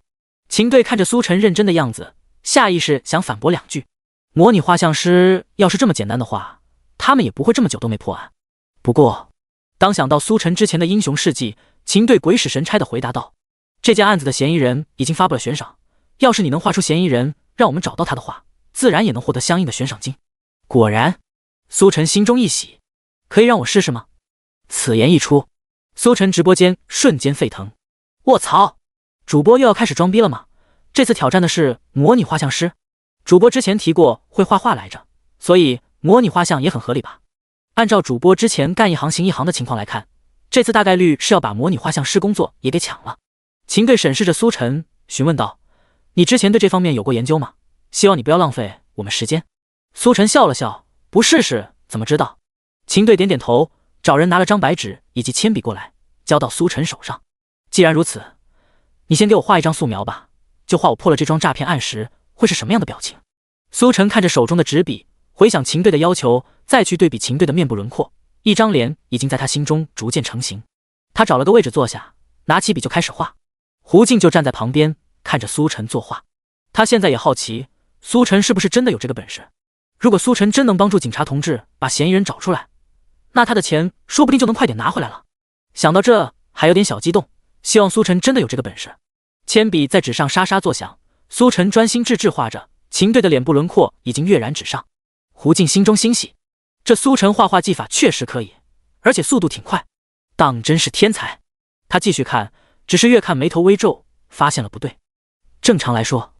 秦队看着苏晨认真的样子，下意识想反驳两句。模拟画像师要是这么简单的话，他们也不会这么久都没破案。不过当想到苏晨之前的英雄事迹，秦队鬼使神差地回答道，这件案子的嫌疑人已经发布了悬赏，要是你能画出嫌疑人，让我们找到他的话，自然也能获得相应的悬赏金。果然，苏晨心中一喜，可以让我试试吗？此言一出，苏晨直播间瞬间沸腾。卧槽，主播又要开始装逼了吗？这次挑战的是模拟画像师。主播之前提过会画画来着，所以模拟画像也很合理吧。按照主播之前干一行行一行的情况来看，这次大概率是要把模拟画像师工作也给抢了。秦队审视着苏晨，询问道，你之前对这方面有过研究吗？希望你不要浪费我们时间。苏晨笑了笑，不试试怎么知道？秦队点点头，找人拿了张白纸以及铅笔过来，交到苏晨手上。既然如此，你先给我画一张素描吧，就画我破了这桩诈骗案时会是什么样的表情。苏晨看着手中的纸笔，回想秦队的要求，再去对比秦队的面部轮廓，一张脸已经在他心中逐渐成型。他找了个位置坐下，拿起笔就开始画。胡静就站在旁边看着苏晨作画，他现在也好奇苏晨是不是真的有这个本事。如果苏晨真能帮助警察同志把嫌疑人找出来，那他的钱说不定就能快点拿回来了。想到这，还有点小激动，希望苏晨真的有这个本事。铅笔在纸上沙沙作响，苏晨专心致志画着，秦队的脸部轮廓已经跃然纸上。胡静心中欣喜，这苏晨画画技法确实可以，而且速度挺快，当真是天才。他继续看，只是越看眉头微皱，发现了不对。正常来说，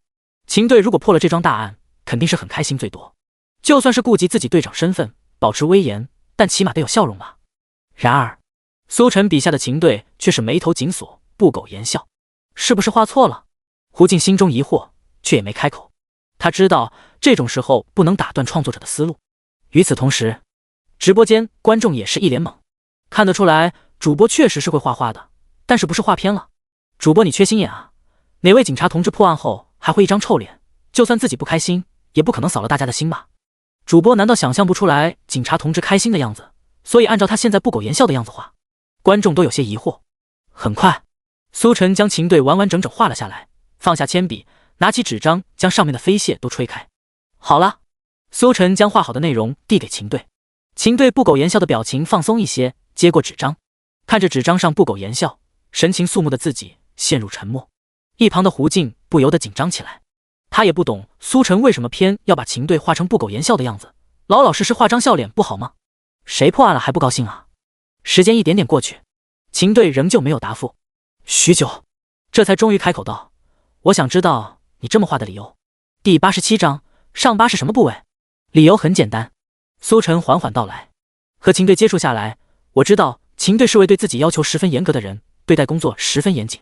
秦队如果破了这桩大案，肯定是很开心最多，就算是顾及自己队长身份，保持威严，但起码得有笑容吧。然而苏晨笔下的秦队却是眉头紧锁，不苟言笑。是不是画错了？胡静心中疑惑，却也没开口。他知道这种时候不能打断创作者的思路。与此同时，直播间观众也是一脸懵，看得出来主播确实是会画画的，但是不是画偏了。主播你缺心眼啊，哪位警察同志破案后还会一张臭脸，就算自己不开心也不可能扫了大家的心吧。主播难道想象不出来警察同志开心的样子，所以按照他现在不苟言笑的样子画？观众都有些疑惑。很快，苏晨将秦队完完整整画了下来，放下铅笔，拿起纸张将上面的飞屑都吹开。好了，苏晨将画好的内容递给秦队。秦队不苟言笑的表情放松一些，接过纸张，看着纸张上不苟言笑、神情肃穆的自己，陷入沉默。一旁的胡静不由得紧张起来。他也不懂苏晨为什么偏要把秦队画成不苟言笑的样子，老老实实画张笑脸不好吗？谁破案了还不高兴啊？时间一点点过去，秦队仍旧没有答复。许久，这才终于开口道：“我想知道你这么画的理由。”第87章，上巴是什么部位？理由很简单。苏晨缓缓道来。和秦队接触下来，我知道秦队是位对自己要求十分严格的人，对待工作十分严谨。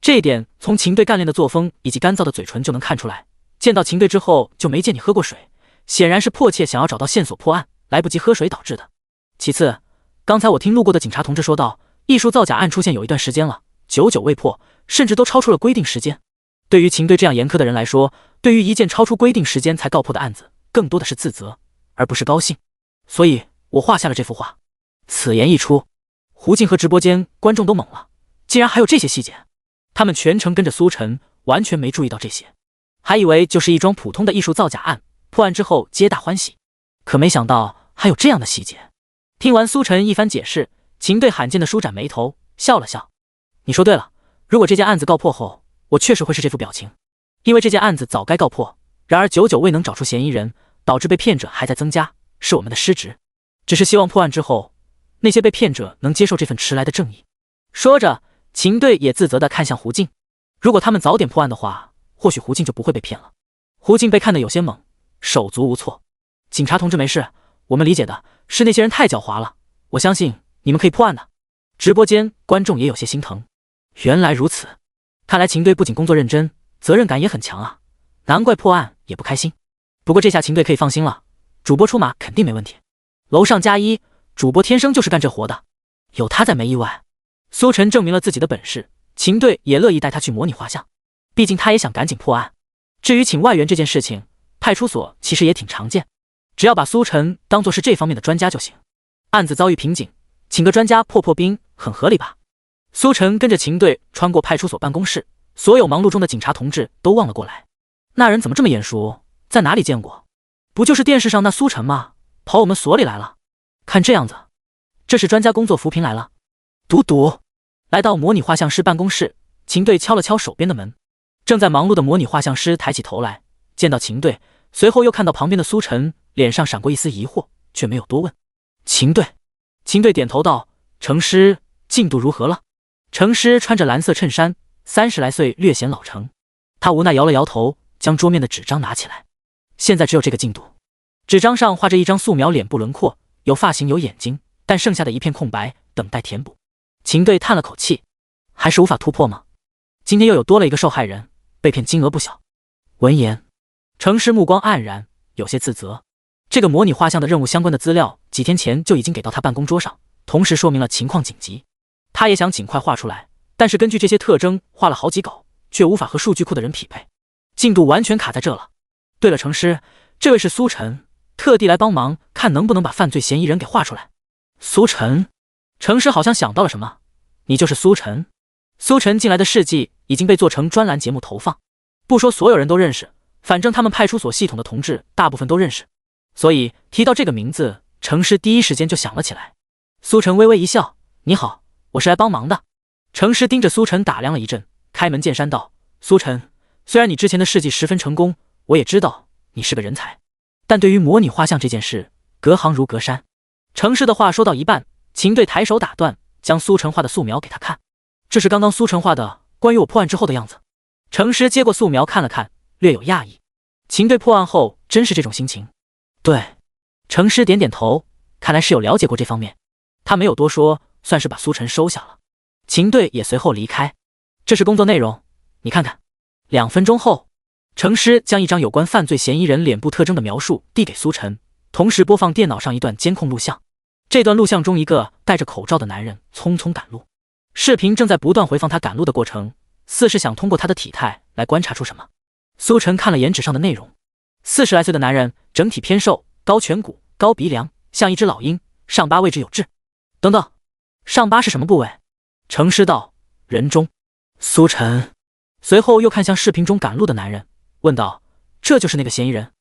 这一点从秦队干练的作风以及干燥的嘴唇就能看出来。见到秦队之后就没见你喝过水，显然是迫切想要找到线索破案，来不及喝水导致的。其次，刚才我听路过的警察同志说道，艺术造假案出现有一段时间了，久久未破，甚至都超出了规定时间。对于秦队这样严苛的人来说，对于一件超出规定时间才告破的案子，更多的是自责，而不是高兴。所以我画下了这幅画。此言一出，胡静和直播间观众都懵了，竟然还有这些细节。他们全程跟着苏晨，完全没注意到这些，还以为就是一桩普通的艺术造假案，破案之后皆大欢喜。可没想到还有这样的细节。听完苏晨一番解释，秦队罕见的舒展眉头，笑了笑。你说对了，如果这件案子告破后，我确实会是这副表情。因为这件案子早该告破，然而久久未能找出嫌疑人，导致被骗者还在增加，是我们的失职。只是希望破案之后，那些被骗者能接受这份迟来的正义。说着，秦队也自责地看向胡静。如果他们早点破案的话，或许胡静就不会被骗了。胡静被看得有些懵，手足无措。警察同志没事，我们理解的是那些人太狡猾了，我相信你们可以破案的。直播间观众也有些心疼。原来如此，看来秦队不仅工作认真，责任感也很强啊，难怪破案也不开心。不过这下秦队可以放心了，主播出马肯定没问题。楼上加一，主播天生就是干这活的，有他在没意外。苏晨证明了自己的本事，秦队也乐意带他去模拟画像，毕竟他也想赶紧破案。至于请外援这件事情，派出所其实也挺常见，只要把苏晨当作是这方面的专家就行。案子遭遇瓶颈，请个专家破冰很合理吧？苏晨跟着秦队穿过派出所办公室，所有忙碌中的警察同志都望了过来。那人怎么这么眼熟？在哪里见过？不就是电视上那苏晨吗？跑我们所里来了。看这样子，这是专家工作扶贫来了。嘟嘟，来到模拟画像师办公室，秦队敲了敲手边的门。正在忙碌的模拟画像师抬起头来，见到秦队，随后又看到旁边的苏晨，脸上闪过一丝疑惑，却没有多问。秦队点头道：“程师，进度如何了？”程师穿着蓝色衬衫，30来岁，略显老成。他无奈摇了摇头，将桌面的纸张拿起来。现在只有这个进度。纸张上画着一张素描脸部轮廓，有发型有眼睛，但剩下的一片空白，等待填补。秦队叹了口气，还是无法突破吗？今天又有多了一个受害人，被骗金额不小。闻言，程师目光黯然，有些自责。这个模拟画像的任务相关的资料几天前就已经给到他办公桌上，同时说明了情况紧急。他也想尽快画出来，但是根据这些特征画了好几稿，却无法和数据库的人匹配，进度完全卡在这了。对了，程师，这位是苏晨，特地来帮忙，看能不能把犯罪嫌疑人给画出来。苏晨，程师好像想到了什么，你就是苏晨。苏晨近来的事迹已经被做成专栏节目投放，不说所有人都认识，反正他们派出所系统的同志大部分都认识，所以提到这个名字，程师第一时间就想了起来。苏晨微微一笑，你好，我是来帮忙的。程师盯着苏晨打量了一阵，开门见山道：苏晨，虽然你之前的事迹十分成功，我也知道你是个人才，但对于模拟画像这件事，隔行如隔山。程师的话说到一半，秦队抬手打断，将苏晨画的素描给他看。这是刚刚苏晨画的关于我破案之后的样子。程师接过素描看了看，略有讶异。秦队破案后真是这种心情？对，程师点点头，看来是有了解过这方面。他没有多说，算是把苏晨收下了。秦队也随后离开。这是工作内容，你看看。2分钟后，程师将一张有关犯罪嫌疑人脸部特征的描述递给苏晨，同时播放电脑上一段监控录像。这段录像中，一个戴着口罩的男人匆匆赶路，视频正在不断回放他赶路的过程，似是想通过他的体态来观察出什么。苏晨看了眼纸上的内容，40来岁的男人，整体偏瘦，高颧骨，高鼻梁，像一只老鹰，上巴位置有痣。等等，上巴是什么部位？程师道：人中。苏晨随后又看向视频中赶路的男人，问道：这就是那个嫌疑人？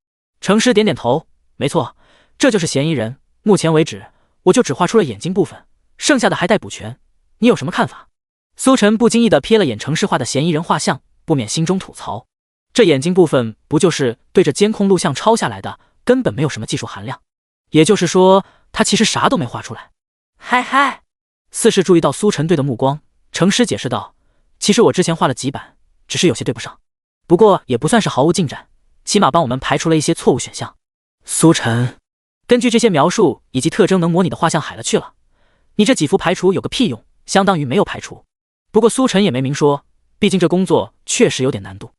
程师点点头，没错，这就是嫌疑人。目前为止，我就只画出了眼睛部分，剩下的还待补全。你有什么看法？苏晨不经意地瞥了眼程师画的嫌疑人画像，不免心中吐槽。这眼睛部分不就是对着监控录像抄下来的，根本没有什么技术含量。也就是说，他其实啥都没画出来。嗨嗨，似是注意到苏晨对的目光，程师解释道：“其实我之前画了几版，只是有些对不上，不过也不算是毫无进展，起码帮我们排除了一些错误选项。”苏晨，根据这些描述以及特征能模拟的画像海了去了，你这几幅排除有个屁用，相当于没有排除。不过苏晨也没明说，毕竟这工作确实有点难度，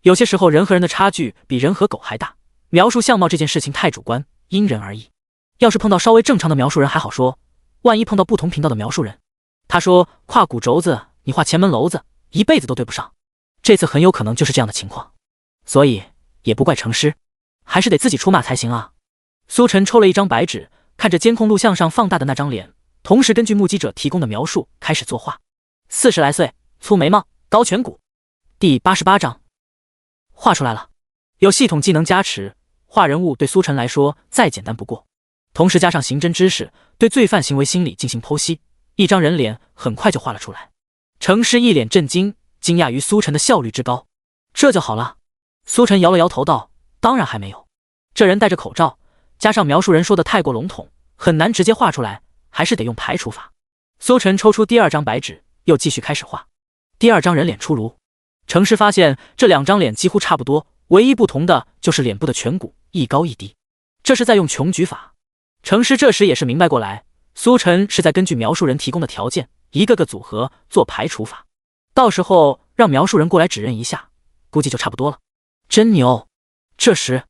有些时候人和人的差距比人和狗还大，描述相貌这件事情太主观，因人而异。要是碰到稍微正常的描述人还好说，万一碰到不同频道的描述人，他说胯骨轴子你画前门楼子，一辈子都对不上。这次很有可能就是这样的情况，所以也不怪程师，还是得自己出马才行啊。苏晨抽了一张白纸，看着监控录像上放大的那张脸，同时根据目击者提供的描述开始作画。40来岁，粗眉毛，高颧骨。第88章，画出来了。有系统技能加持，画人物对苏晨来说再简单不过，同时加上刑侦知识，对罪犯行为心理进行剖析，一张人脸很快就画了出来。程师一脸震惊，惊讶于苏晨的效率之高。这就好了？苏晨摇了摇头道：“当然还没有，这人戴着口罩，加上描述人说的太过笼统，很难直接画出来，还是得用排除法。”苏晨抽出第2张白纸，又继续开始画。第2张人脸出炉，程师发现这2张脸几乎差不多，唯一不同的就是脸部的颧骨一高一低，这是在用穷举法。程师这时也是明白过来，苏晨是在根据描述人提供的条件一个个组合做排除法，到时候让描述人过来指认一下，估计就差不多了。真牛！这时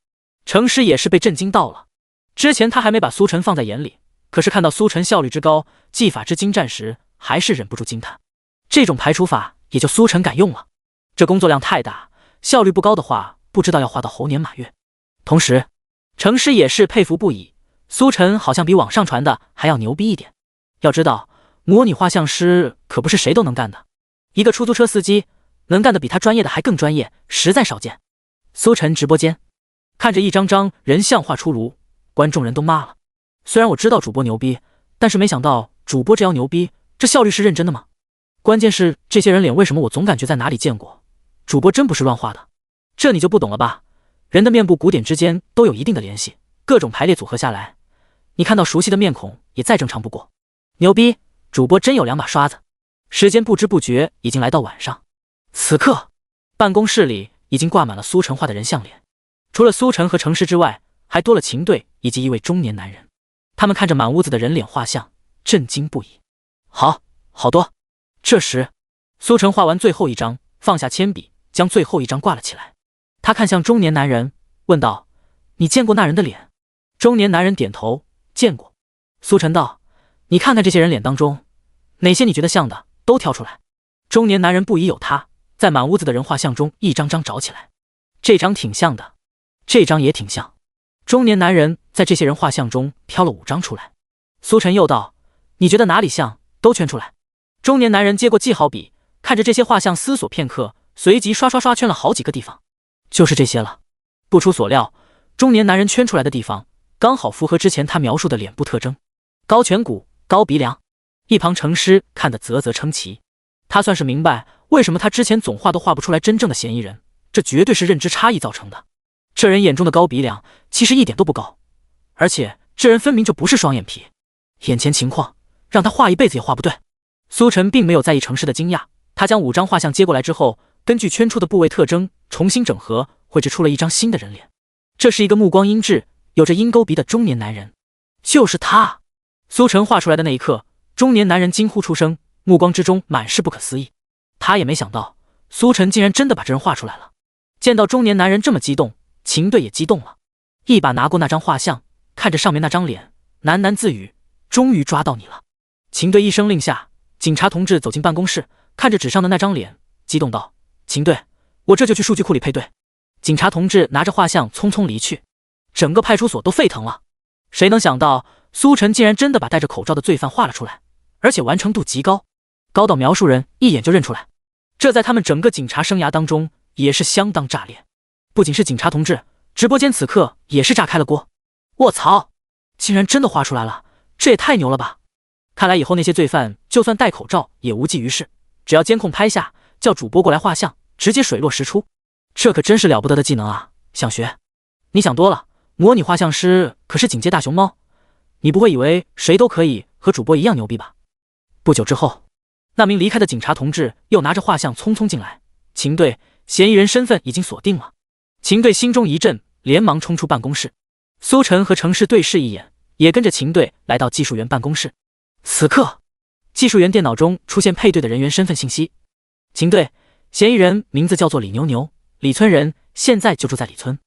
程师也是被震惊到了，之前他还没把苏晨放在眼里，可是看到苏晨效率之高，技法之精湛时，还是忍不住惊叹。这种排除法也就苏晨敢用了，这工作量太大，效率不高的话，不知道要画到猴年马月。同时程师也是佩服不已，苏晨好像比网上传的还要牛逼一点。要知道，模拟画像师可不是谁都能干的，一个出租车司机能干的比他专业的还更专业，实在少见。苏晨直播间看着一张张人像画出炉，观众人都骂了。虽然我知道主播牛逼，但是没想到主播这样牛逼，这效率是认真的吗？关键是这些人脸为什么我总感觉在哪里见过？主播真不是乱画的？这你就不懂了吧？人的面部骨点之间都有一定的联系，各种排列组合下来，你看到熟悉的面孔也再正常不过。牛逼，主播真有2把刷子。时间不知不觉已经来到晚上，此刻办公室里已经挂满了苏晨画的人像脸，除了苏晨和程师之外，还多了秦队以及一位中年男人。他们看着满屋子的人脸画像，震惊不已。好多。这时苏晨画完最后一张，放下铅笔，将最后一张挂了起来。他看向中年男人，问道：“你见过那人的脸？”中年男人点头，见过。苏晨道：“你看看这些人脸当中，哪些你觉得像的，都挑出来。”中年男人不疑有他，在满屋子的人画像中一张张找起来。这张挺像的，这张也挺像。中年男人在这些人画像中挑了5张出来。苏晨又道：“你觉得哪里像，都圈出来。”中年男人接过记号笔，看着这些画像思索片刻，随即刷圈了好几个地方。就是这些了。不出所料，中年男人圈出来的地方刚好符合之前他描述的脸部特征，高颧骨，高鼻梁。一旁程师看得啧啧称奇，他算是明白为什么他之前总画都画不出来真正的嫌疑人，这绝对是认知差异造成的。这人眼中的高鼻梁其实一点都不高，而且这人分明就不是双眼皮，眼前情况让他画一辈子也画不对。苏晨并没有在意程师的惊讶，他将5张画像接过来之后，根据圈出的部位特征重新整合，绘制出了一张新的人脸。这是一个目光英质，有着鹰钩鼻的中年男人，就是他。苏晨画出来的那一刻，中年男人惊呼出声，目光之中满是不可思议。他也没想到苏晨竟然真的把这人画出来了。见到中年男人这么激动，秦队也激动了，一把拿过那张画像，看着上面那张脸，喃喃自语：“终于抓到你了。”秦队一声令下，警察同志走进办公室，看着纸上的那张脸，激动道：“秦队，我这就去数据库里配对。”警察同志拿着画像匆匆离去，整个派出所都沸腾了。谁能想到苏晨竟然真的把戴着口罩的罪犯画了出来，而且完成度极高，高到描述人一眼就认出来。这在他们整个警察生涯当中也是相当炸裂。不仅是警察同志，直播间此刻也是炸开了锅。卧槽，竟然真的画出来了，这也太牛了吧！看来以后那些罪犯就算戴口罩也无济于事，只要监控拍下，叫主播过来画像，直接水落石出。这可真是了不得的技能啊！想学？你想多了，模拟画像师可是警戒大熊猫，你不会以为谁都可以和主播一样牛逼吧？不久之后，那名离开的警察同志又拿着画像匆匆进来。秦队，嫌疑人身份已经锁定了。秦队心中一震，连忙冲出办公室。苏晨和程师对视一眼，也跟着秦队来到技术员办公室。此刻，技术员电脑中出现配对的人员身份信息。秦队，嫌疑人名字叫做李牛牛，李村人，现在就住在李村。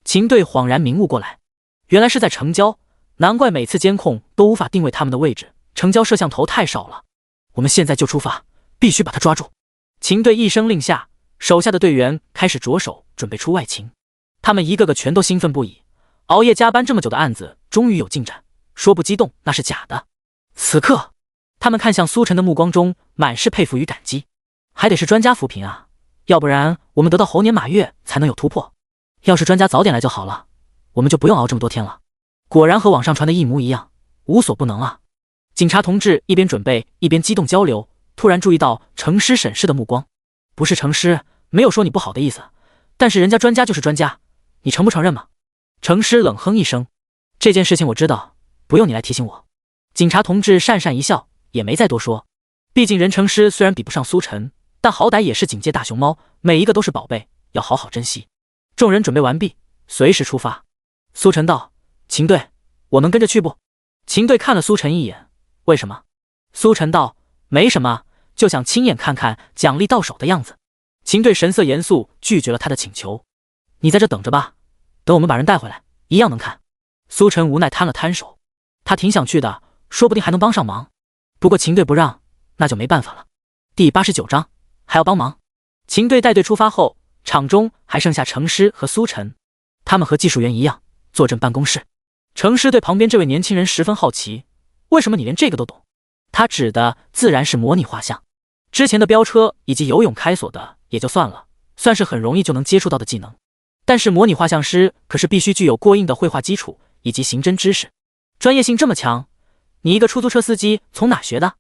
秦队恍然明悟过来，原来是在城郊，难怪每次监控都无法定位他们的位置，城郊摄像头太少了。我们现在就出发，必须把他抓住。秦队一声令下，手下的队员开始着手准备出外勤。他们一个个全都兴奋不已，熬夜加班这么久的案子终于有进展，说不激动那是假的。此刻，他们看向苏晨的目光中满是佩服与感激。还得是专家扶贫啊，要不然我们得到猴年马月才能有突破。要是专家早点来就好了，我们就不用熬这么多天了。果然和网上传的一模一样，无所不能啊！警察同志一边准备一边激动交流，突然注意到程师审视的目光。不是程师，没有说你不好的意思，但是人家专家就是专家，你承不承认嘛？程师冷哼一声，这件事情我知道，不用你来提醒我。警察同志讪讪一笑，也没再多说。毕竟任程师虽然比不上苏晨，但好歹也是警界大熊猫，每一个都是宝贝，要好好珍惜。众人准备完毕，随时出发。苏晨道：“秦队，我能跟着去不？”秦队看了苏晨一眼，为什么？苏晨道：“没什么，就想亲眼看看奖励到手的样子。”秦队神色严肃，拒绝了他的请求：“你在这等着吧，等我们把人带回来，一样能看。”苏晨无奈摊了摊手，他挺想去的，说不定还能帮上忙。不过秦队不让，那就没办法了。第89章还要帮忙。秦队带队出发后，场中还剩下程师和苏晨，他们和技术员一样坐镇办公室。程师对旁边这位年轻人十分好奇，为什么你连这个都懂？他指的自然是模拟画像。之前的飙车以及游泳开锁的也就算了，算是很容易就能接触到的技能。但是模拟画像师可是必须具有过硬的绘画基础以及刑侦知识，专业性这么强，你一个出租车司机从哪学的？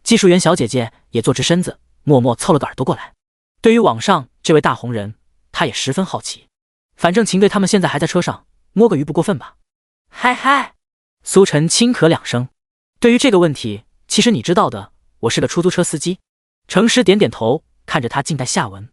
技术员小姐姐也坐直身子，默默凑了个耳朵过来。对于网上这位大红人，他也十分好奇。反正秦队他们现在还在车上，摸个鱼不过分吧？嗨嗨，苏晨轻咳两声。对于这个问题，其实你知道的，我是个出租车司机。程师点点头，看着他静待下文。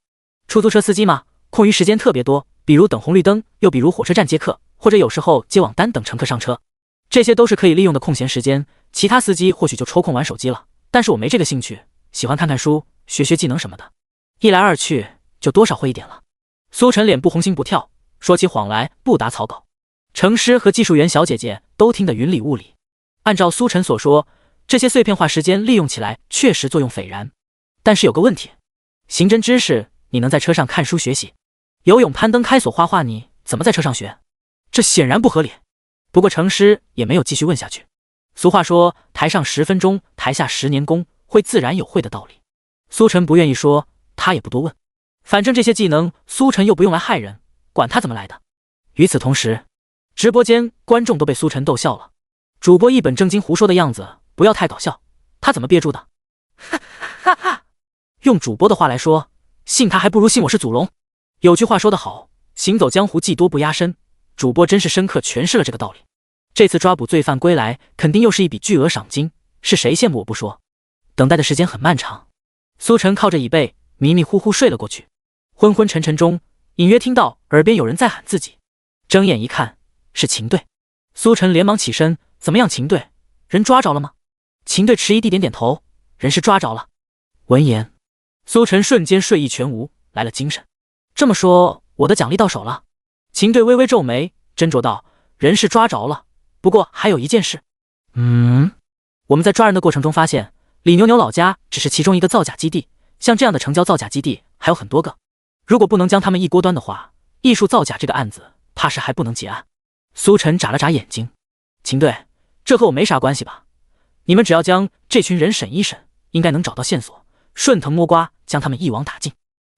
出租车司机嘛，空余时间特别多，比如等红绿灯，又比如火车站接客，或者有时候接网单等乘客上车，这些都是可以利用的空闲时间。其他司机或许就抽空玩手机了，但是我没这个兴趣，喜欢看看书，学学技能什么的。一来二去，就多少会一点了。苏晨脸部红心不跳，说起谎来不打草稿。程师和技术员小姐姐都听得云里雾里。按照苏晨所说，这些碎片化时间利用起来确实作用斐然。但是有个问题，刑侦知识你能在车上看书学习，游泳、攀登、开锁、画画你怎么在车上学？这显然不合理。不过程师也没有继续问下去。俗话说，台上10分钟，台下10年功，会自然有会的道理。苏晨不愿意说，他也不多问。反正这些技能苏晨又不用来害人，管他怎么来的。与此同时，直播间观众都被苏晨逗笑了。主播一本正经胡说的样子不要太搞笑，他怎么憋住的？哈哈哈！用主播的话来说，信他还不如信我是祖龙。有句话说得好，行走江湖技多不压身，主播真是深刻诠释了这个道理。这次抓捕罪犯归来，肯定又是一笔巨额赏金，是谁羡慕我不说，等待的时间很漫长。苏晨靠着椅背迷迷糊糊睡了过去，昏昏沉沉中，隐约听到耳边有人在喊自己。睁眼一看，是秦队。苏晨连忙起身，怎么样，秦队？人抓着了吗？秦队迟疑地点点头，人是抓着了。闻言，苏晨瞬间睡意全无，来了精神。这么说，我的奖励到手了？秦队微微皱眉，斟酌道：人是抓着了，不过还有一件事。我们在抓人的过程中发现，李牛牛老家只是其中一个造假基地，像这样的城郊造假基地还有很多个。如果不能将他们一锅端的话，艺术造假这个案子怕是还不能结案。苏晨眨了眨眼睛，秦队，这和我没啥关系吧？你们只要将这群人审一审，应该能找到线索，顺藤摸瓜将他们一网打尽。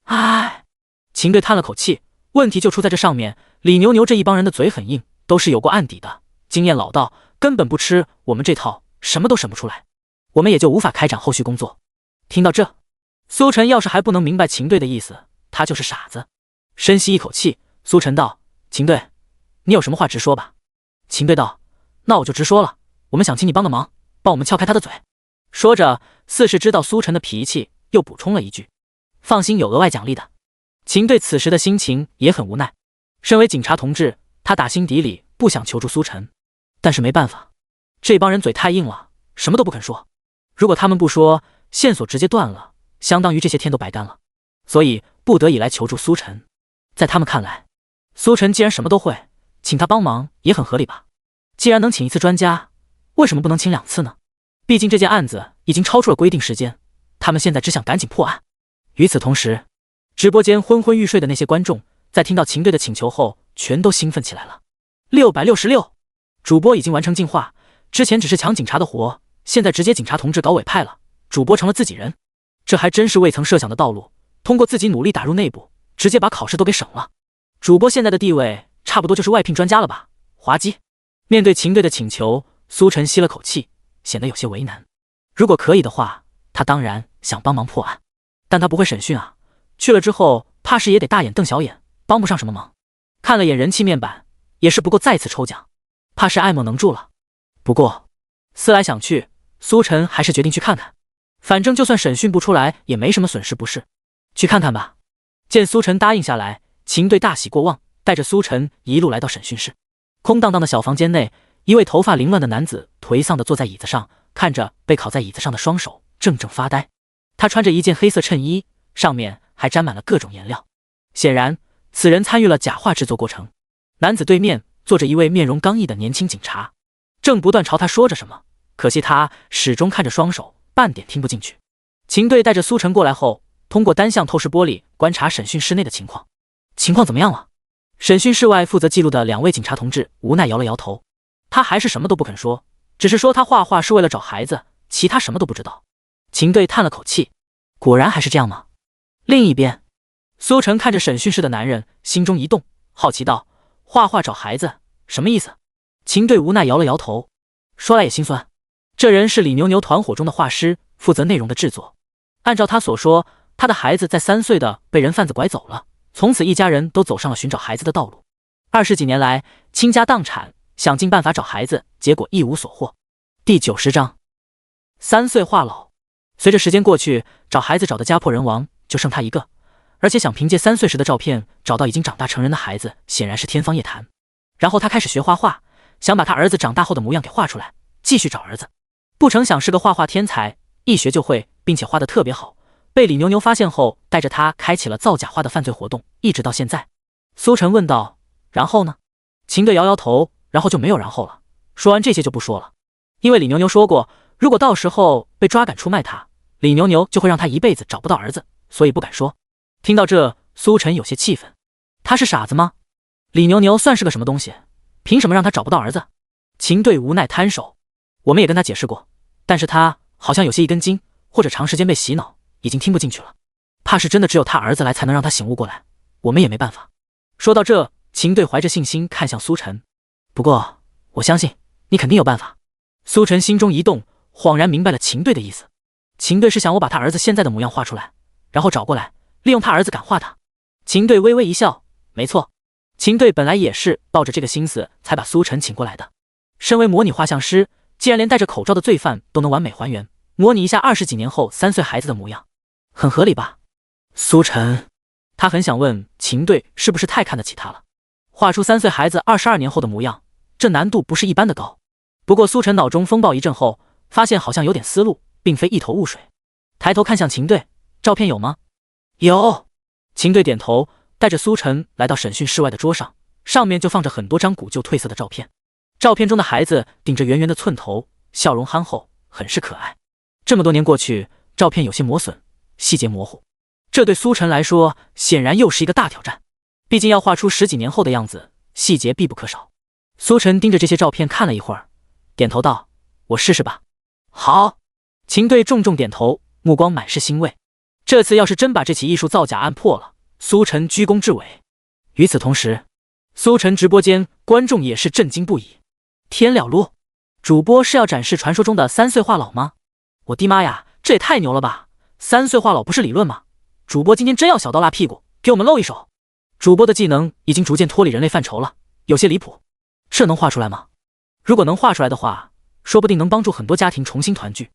唉，秦队叹了口气，问题就出在这上面。李牛牛这一帮人的嘴很硬，都是有过案底的，经验老道，根本不吃我们这套，什么都审不出来，我们也就无法开展后续工作。听到这，苏晨要是还不能明白秦队的意思，他就是傻子。深吸一口气，苏晨道：“秦队，你有什么话直说吧。”秦队道：“那我就直说了，我们想请你帮个忙，帮我们撬开他的嘴。”说着，似是知道苏晨的脾气，又补充了一句：“放心，有额外奖励的。”秦队此时的心情也很无奈，身为警察同志，他打心底里不想求助苏晨，但是没办法，这帮人嘴太硬了，什么都不肯说。如果他们不说，线索直接断了，相当于这些天都白干了，所以不得已来求助苏晨。在他们看来，苏晨既然什么都会，请他帮忙也很合理吧。既然能请一次专家，为什么不能请2次呢？毕竟这件案子已经超出了规定时间，他们现在只想赶紧破案。与此同时，直播间昏昏欲睡的那些观众，在听到秦队的请求后，全都兴奋起来了。666，主播已经完成进化，之前只是抢警察的活，现在直接警察同志搞委派了，主播成了自己人，这还真是未曾设想的道路。通过自己努力打入内部，直接把考试都给省了。主播现在的地位，差不多就是外聘专家了吧？滑稽。面对秦队的请求，苏晨吸了口气，显得有些为难。如果可以的话，他当然想帮忙破案，但他不会审讯啊，去了之后怕是也得大眼瞪小眼，帮不上什么忙。看了眼人气面板，也是不够再次抽奖，怕是爱莫能助了。不过思来想去，苏晨还是决定去看看，反正就算审讯不出来也没什么损失，不是？去看看吧。见苏晨答应下来，秦队大喜过望，带着苏晨一路来到审讯室。空荡荡的小房间内，一位头发凌乱的男子颓丧地坐在椅子上，看着被铐在椅子上的双手，怔怔发呆。他穿着一件黑色衬衣，上面还沾满了各种颜料，显然此人参与了假画制作过程。男子对面坐着一位面容刚毅的年轻警察，正不断朝他说着什么，可惜他始终看着双手，半点听不进去。秦队带着苏晨过来后，通过单向透视玻璃观察审讯室内的情况。情况怎么样了？审讯室外负责记录的2位警察同志无奈摇了摇头，他还是什么都不肯说，只是说他画画是为了找孩子，其他什么都不知道。秦队叹了口气，果然还是这样吗？另一边，苏晨看着审讯室的男人，心中一动，好奇道：“画画找孩子，什么意思？”秦队无奈摇了摇头，说来也心酸，这人是李牛牛团伙中的画师，负责内容的制作。按照他所说，他的孩子在3岁的被人贩子拐走了，从此一家人都走上了寻找孩子的道路。20几年来，倾家荡产，想尽办法找孩子，结果一无所获。第90章，3岁画老。随着时间过去，找孩子找得家破人亡，就剩他一个，而且想凭借3岁时的照片找到已经长大成人的孩子，显然是天方夜谭。然后他开始学画画，想把他儿子长大后的模样给画出来，继续找儿子。不成想是个画画天才，一学就会，并且画得特别好。被李牛牛发现后，带着他开启了造假画的犯罪活动，一直到现在。苏晨问道：“然后呢？”秦队摇摇头，然后就没有然后了。说完这些就不说了，因为李牛牛说过，如果到时候被抓赶出卖他，李牛牛就会让他一辈子找不到儿子，所以不敢说。听到这，苏晨有些气愤，他是傻子吗？李牛牛算是个什么东西？凭什么让他找不到儿子？秦队无奈摊手，我们也跟他解释过，但是他好像有些一根筋，或者长时间被洗脑，已经听不进去了。怕是真的只有他儿子来才能让他醒悟过来，我们也没办法。说到这，秦队怀着信心看向苏晨，不过我相信你肯定有办法。苏晨心中一动，恍然明白了秦队的意思。秦队是想我把他儿子现在的模样画出来，然后找过来，利用他儿子感化他。秦队微微一笑，没错，秦队本来也是抱着这个心思才把苏晨请过来的。身为模拟画像师，既然连戴着口罩的罪犯都能完美还原，模拟一下20几年后3岁孩子的模样，很合理吧？苏晨，他很想问秦队是不是太看得起他了，画出3岁孩子22年后的模样，这难度不是一般的高。不过苏晨脑中风暴一阵后，发现好像有点思路，并非一头雾水，抬头看向秦队，照片有吗？有。秦队点头，带着苏晨来到审讯室外的桌上，上面就放着很多张古旧褪色的照片。照片中的孩子顶着圆圆的寸头，笑容憨厚，很是可爱。这么多年过去，照片有些磨损，细节模糊，这对苏晨来说显然又是一个大挑战，毕竟要画出10几年后的样子，细节必不可少。苏晨盯着这些照片看了一会儿，点头道：“我试试吧。”好。秦队重重点头，目光满是欣慰。这次要是真把这起艺术造假案破了，苏晨居功至伟。与此同时，苏晨直播间观众也是震惊不已。天了噜，主播是要展示传说中的3岁画老吗？我的妈呀，这也太牛了吧！3岁画老不是理论吗？主播今天真要小刀拉屁股，给我们露一手。主播的技能已经逐渐脱离人类范畴了，有些离谱。这能画出来吗？如果能画出来的话，说不定能帮助很多家庭重新团聚。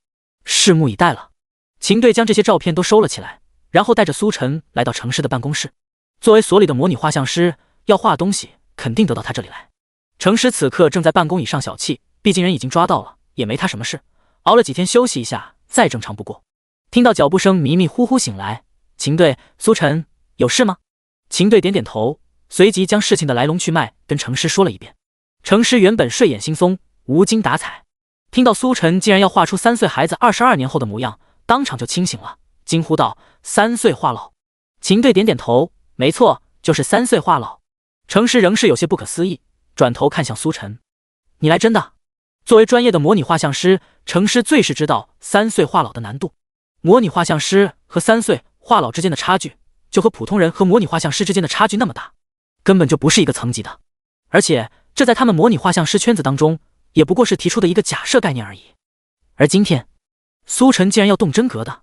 拭目以待了。秦队将这些照片都收了起来，然后带着苏晨来到程师的办公室。作为所里的模拟画像师，要画东西肯定得到他这里来。程师此刻正在办公椅上小憩，毕竟人已经抓到了，也没他什么事，熬了几天休息一下再正常不过。听到脚步声，迷迷糊糊醒来，秦队、苏晨，有事吗？秦队点点头，随即将事情的来龙去脉跟程师说了一遍。程师原本睡眼惺忪，无精打采，听到苏晨竟然要画出3岁孩子22年后的模样，当场就清醒了，惊呼道：“3岁画老！”秦队点点头，没错，就是3岁画老。程师仍是有些不可思议，转头看向苏晨：“你来真的？”作为专业的模拟画像师，程师最是知道3岁画老的难度。模拟画像师和3岁画老之间的差距，就和普通人和模拟画像师之间的差距那么大，根本就不是一个层级的。而且这在他们模拟画像师圈子当中，也不过是提出的一个假设概念而已。而今天，苏晨竟然要动真格的，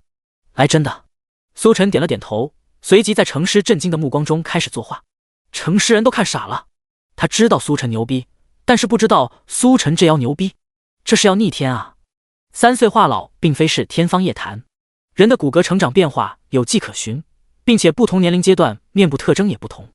来真的。苏晨点了点头，随即在程师震惊的目光中开始作画。程师人都看傻了，他知道苏晨牛逼，但是不知道苏晨这妖牛逼，这是要逆天啊！3岁画老并非是天方夜谭，人的骨骼成长变化有迹可循，并且不同年龄阶段面部特征也不同，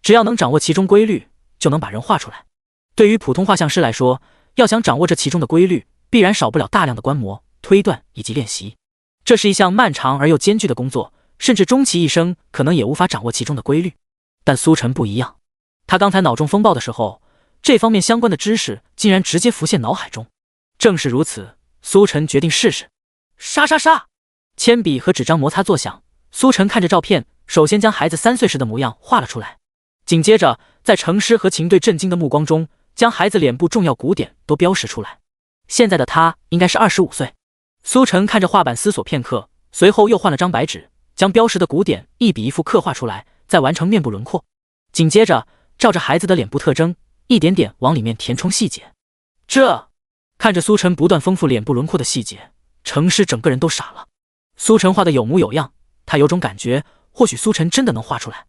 只要能掌握其中规律，就能把人画出来。对于普通画像师来说，要想掌握这其中的规律，必然少不了大量的观摩、推断以及练习。这是一项漫长而又艰巨的工作，甚至终其一生可能也无法掌握其中的规律。但苏晨不一样，他刚才脑中风暴的时候，这方面相关的知识竟然直接浮现脑海中。正是如此，苏晨决定试试。沙沙沙，铅笔和纸张摩擦作响，苏晨看着照片，首先将孩子3岁时的模样画了出来，紧接着在程师和秦队震惊的目光中，将孩子脸部重要骨点都标识出来。现在的他应该是25岁。苏晨看着画板思索片刻，随后又换了张白纸，将标识的骨点一笔一幅刻画出来，再完成面部轮廓。紧接着照着孩子的脸部特征，一点点往里面填充细节。看着苏晨不断丰富脸部轮廓的细节，程师整个人都傻了。苏晨画的有模有样，他有种感觉，或许苏晨真的能画出来，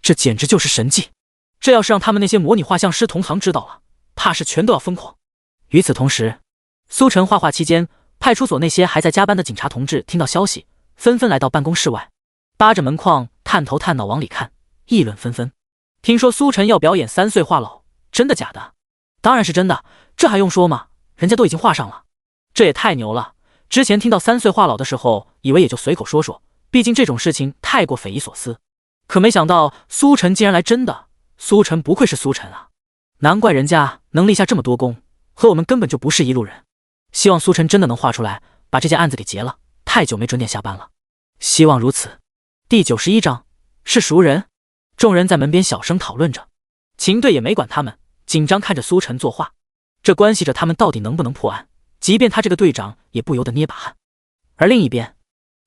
这简直就是神迹。这要是让他们那些模拟画像师同行知道了，怕是全都要疯狂。与此同时，苏晨画画期间，派出所那些还在加班的警察同志听到消息，纷纷来到办公室外，扒着门框探头探脑往里看，议论纷纷。听说苏晨要表演3岁画老，真的假的？当然是真的，这还用说吗？人家都已经画上了，这也太牛了。之前听到3岁画老的时候，以为也就随口说说，毕竟这种事情太过匪夷所思。可没想到苏晨竟然来真的，苏晨不愧是苏晨啊，难怪人家能立下这么多功，和我们根本就不是一路人。希望苏晨真的能画出来，把这件案子给结了，太久没准点下班了。希望如此。第91章，是熟人。众人在门边小声讨论着，秦队也没管他们，紧张看着苏晨作画，这关系着他们到底能不能破案，即便他这个队长也不由得捏把汗。而另一边，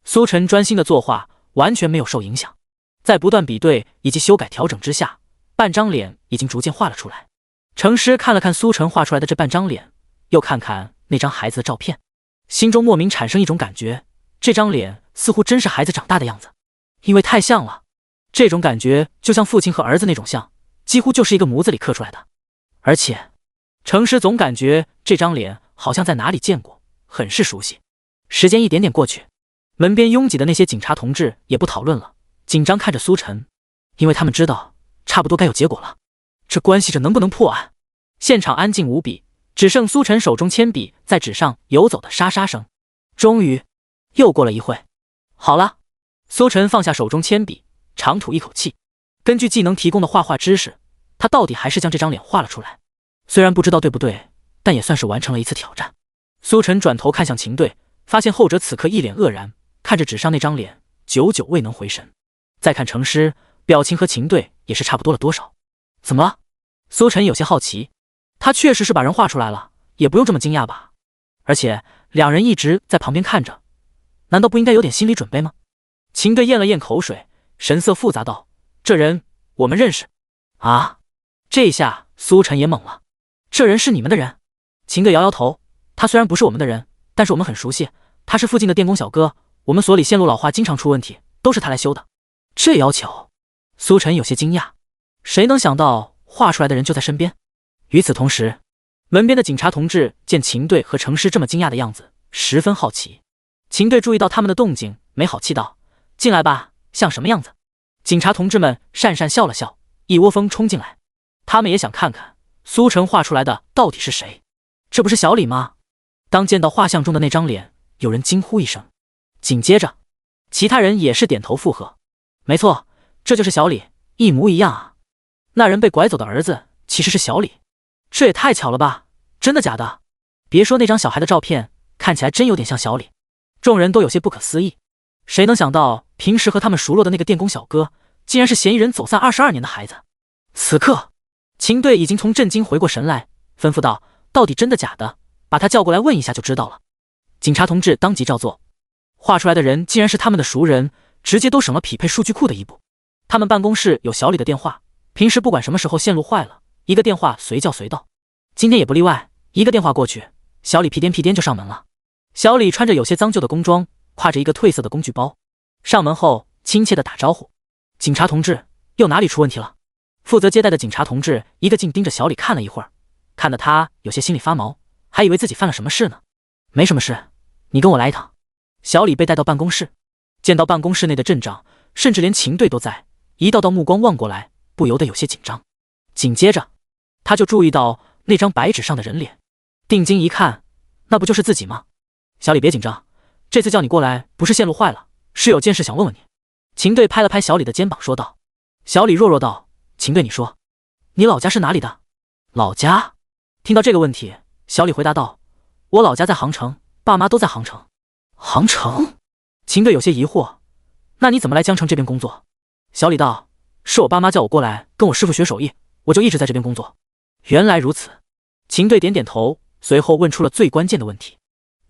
苏晨专心的作画，完全没有受影响，在不断比对以及修改调整之下，半张脸已经逐渐画了出来。程师看了看苏晨画出来的这半张脸，又看看那张孩子的照片，心中莫名产生一种感觉，这张脸似乎真是孩子长大的样子，因为太像了。这种感觉就像父亲和儿子那种像，几乎就是一个模子里刻出来的。而且程师总感觉这张脸好像在哪里见过，很是熟悉。时间一点点过去，门边拥挤的那些警察同志也不讨论了，紧张看着苏晨，因为他们知道差不多该有结果了，这关系着能不能破案。现场安静无比，只剩苏晨手中铅笔在纸上游走的沙沙声。终于又过了一会，好了，苏晨放下手中铅笔，长吐一口气。根据技能提供的画画知识，他到底还是将这张脸画了出来。虽然不知道对不对，但也算是完成了一次挑战。苏晨转头看向秦队，发现后者此刻一脸愕然，看着纸上那张脸，久久未能回神。再看程师，表情和秦队也是差不多了多少。怎么了？苏晨有些好奇。他确实是把人画出来了，也不用这么惊讶吧？而且两人一直在旁边看着，难道不应该有点心理准备吗？秦队咽了咽口水，神色复杂道：“这人我们认识。”啊！这下苏晨也懵了，这人是你们的人？秦队摇摇头，他虽然不是我们的人，但是我们很熟悉，他是附近的电工小哥，我们所里线路老化经常出问题，都是他来修的。这要求，苏晨有些惊讶。谁能想到画出来的人就在身边？与此同时，门边的警察同志见秦队和程师这么惊讶的样子，十分好奇。秦队注意到他们的动静，没好气道：“进来吧，像什么样子？”警察同志们讪讪笑了笑，一窝蜂冲进来。他们也想看看苏晨画出来的到底是谁。这不是小李吗？当见到画像中的那张脸，有人惊呼一声，紧接着其他人也是点头附和。没错，这就是小李，一模一样啊！那人被拐走的儿子其实是小李，这也太巧了吧？真的假的？别说那张小孩的照片，看起来真有点像小李。众人都有些不可思议，谁能想到平时和他们熟络的那个电工小哥，竟然是嫌疑人走散22年的孩子。此刻，秦队已经从震惊回过神来，吩咐道：“到底真的假的？把他叫过来问一下就知道了。”警察同志当即照做，画出来的人竟然是他们的熟人，直接都省了匹配数据库的一步。他们办公室有小李的电话，平时不管什么时候线路坏了，一个电话随叫随到，今天也不例外，一个电话过去，小李屁颠屁颠就上门了。小李穿着有些脏旧的工装，挎着一个褪色的工具包，上门后亲切地打招呼：“警察同志，又哪里出问题了？”负责接待的警察同志一个劲盯着小李看了一会儿，看得他有些心里发毛，还以为自己犯了什么事呢。“没什么事，你跟我来一趟。”小李被带到办公室，见到办公室内的阵仗，甚至连秦队都在，一道道目光望过来，不由得有些紧张。紧接着他就注意到那张白纸上的人脸，定睛一看，那不就是自己吗？“小李别紧张，这次叫你过来不是线路坏了，是有件事想问问你。”秦队拍了拍小李的肩膀说道。小李弱弱道：“秦队，你说，你老家是哪里的？”“老家？”听到这个问题，小李回答道：“我老家在杭城，爸妈都在杭城。”“杭城？”秦队有些疑惑：“那你怎么来江城这边工作？”小李道：“是我爸妈叫我过来跟我师傅学手艺，我就一直在这边工作。”“原来如此。”秦队点点头，随后问出了最关键的问题：“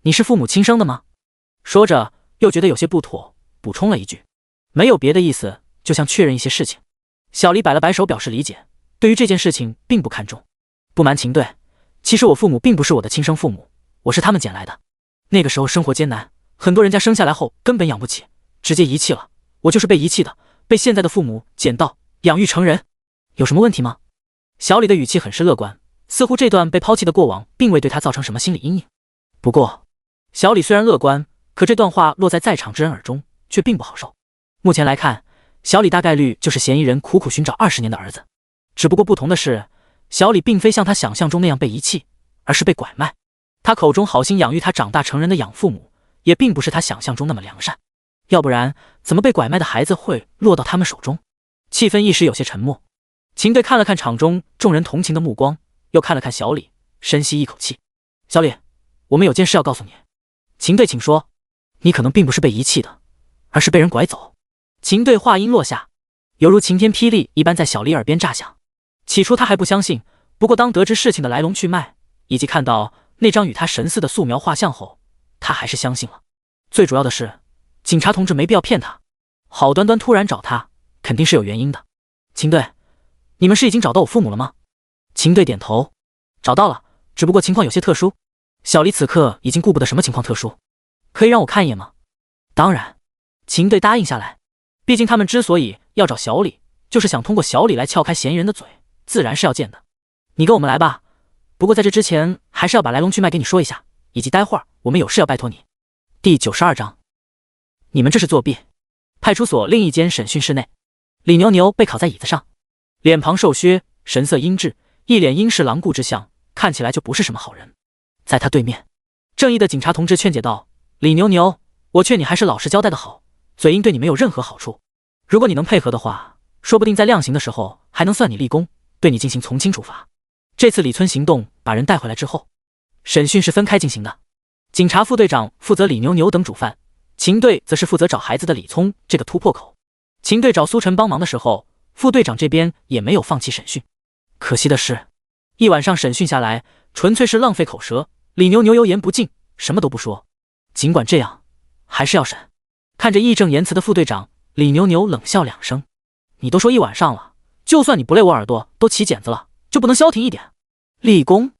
你是父母亲生的吗？”说着又觉得有些不妥，补充了一句：“没有别的意思，就像确认一些事情。”小李摆了摆手表示理解，对于这件事情并不看重。“不瞒秦队，其实我父母并不是我的亲生父母，我是他们捡来的。那个时候生活艰难，很多人家生下来后根本养不起，直接遗弃了，我就是被遗弃的，被现在的父母捡到养育成人。有什么问题吗？”小李的语气很是乐观，似乎这段被抛弃的过往并未对他造成什么心理阴影。不过小李虽然乐观，可这段话落在在场之人耳中却并不好受。目前来看，小李大概率就是嫌疑人苦苦寻找20年的儿子，只不过不同的是，小李并非像他想象中那样被遗弃，而是被拐卖。他口中好心养育他长大成人的养父母，也并不是他想象中那么良善，要不然怎么被拐卖的孩子会落到他们手中？气氛一时有些沉默。秦队看了看场中众人同情的目光，又看了看小李，深吸一口气：“小李，我们有件事要告诉你。”“秦队请说。”“你可能并不是被遗弃的，而是被人拐走。”秦队话音落下，犹如晴天霹雳一般在小李耳边炸响。起初他还不相信，不过当得知事情的来龙去脉，以及看到那张与他神似的素描画像后，他还是相信了。最主要的是，警察同志没必要骗他，好端端突然找他，肯定是有原因的。“秦队，你们是已经找到我父母了吗？”秦队点头：“找到了，只不过情况有些特殊。”小李此刻已经顾不得什么情况特殊，“可以让我看一眼吗？”“当然。”秦队答应下来。毕竟他们之所以要找小李，就是想通过小李来撬开嫌疑人的嘴，自然是要见的。“你跟我们来吧，不过在这之前还是要把来龙去脉给你说一下，以及待会儿我们有事要拜托你。”第92章，你们这是作弊。派出所另一间审讯室内，李牛牛被铐在椅子上，脸庞瘦削，神色阴鸷，一脸英式狼顾之相，看起来就不是什么好人。在他对面，正义的警察同志劝解道：“李牛牛，我劝你还是老实交代的好，嘴硬对你没有任何好处。如果你能配合的话，说不定在量刑的时候还能算你立功，对你进行从轻处罚。”这次李村行动把人带回来之后，审讯是分开进行的。警察副队长负责李牛牛等主犯，秦队则是负责找孩子的李聪这个突破口。秦队找苏晨帮忙的时候，副队长这边也没有放弃审讯。可惜的是，一晚上审讯下来，纯粹是浪费口舌。李牛牛油盐不进，什么都不说。尽管这样，还是要审。看着义正言辞的副队长，李牛牛冷笑2声：“你都说一晚上了，就算你不累，我耳朵都起茧子了，就不能消停一点？立功？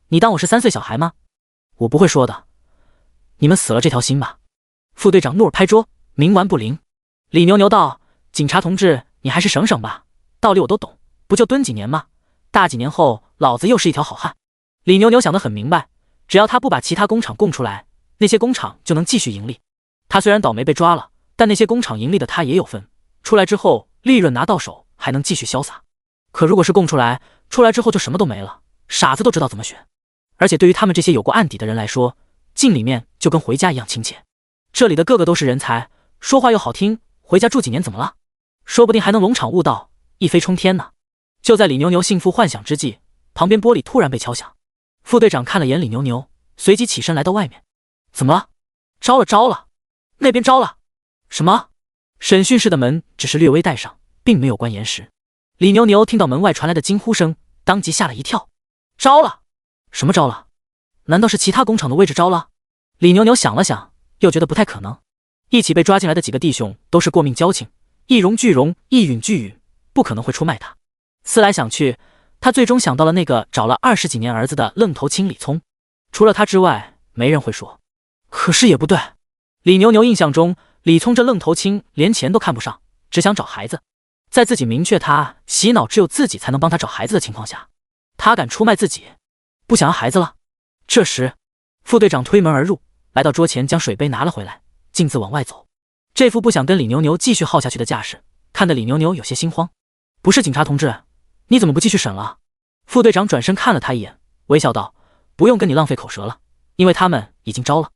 你当我是3岁小孩吗？我不会说的，你们死了这条心吧。”副队长怒耳拍桌，冥顽不灵。李牛牛道：“警察同志，你还是省省吧，道理我都懂，不就蹲几年吗？大几年后，老子又是一条好汉。李牛牛想得很明白，只要他不把其他工厂供出来，那些工厂就能继续盈利。他虽然倒霉被抓了，但那些工厂盈利的他也有份。出来之后，利润拿到手，还能继续潇洒。可如果是供出来，出来之后就什么都没了，傻子都知道怎么选。而且对于他们这些有过案底的人来说，进里面就跟回家一样亲切。这里的个个都是人才，说话又好听，回家住几年怎么了？说不定还能龙场悟道，一飞冲天呢。就在李牛牛幸福幻想之际，旁边玻璃突然被敲响。副队长看了眼李牛牛，随即起身来到外面。怎么了？招了，那边招了。什么？审讯室的门只是略微带上，并没有关严实。李牛牛听到门外传来的惊呼声，当即吓了一跳。招了？什么招了？难道是其他工厂的位置招了？李牛牛想了想，又觉得不太可能。一起被抓进来的几个弟兄都是过命交情，一荣俱荣，一允俱允，不可能会出卖他。思来想去，他最终想到了那个找了20几年儿子的愣头青李聪。除了他之外，没人会说。可是也不对，李牛牛印象中，李聪这愣头青连钱都看不上，只想找孩子。在自己明确他洗脑只有自己才能帮他找孩子的情况下，他敢出卖自己，不想要孩子了。这时，副队长推门而入，来到桌前将水杯拿了回来，径自往外走。这副不想跟李牛牛继续耗下去的架势，看得李牛牛有些心慌。不是警察同志，你怎么不继续审了？副队长转身看了他一眼，微笑道：不用跟你浪费口舌了，因为他们已经招了。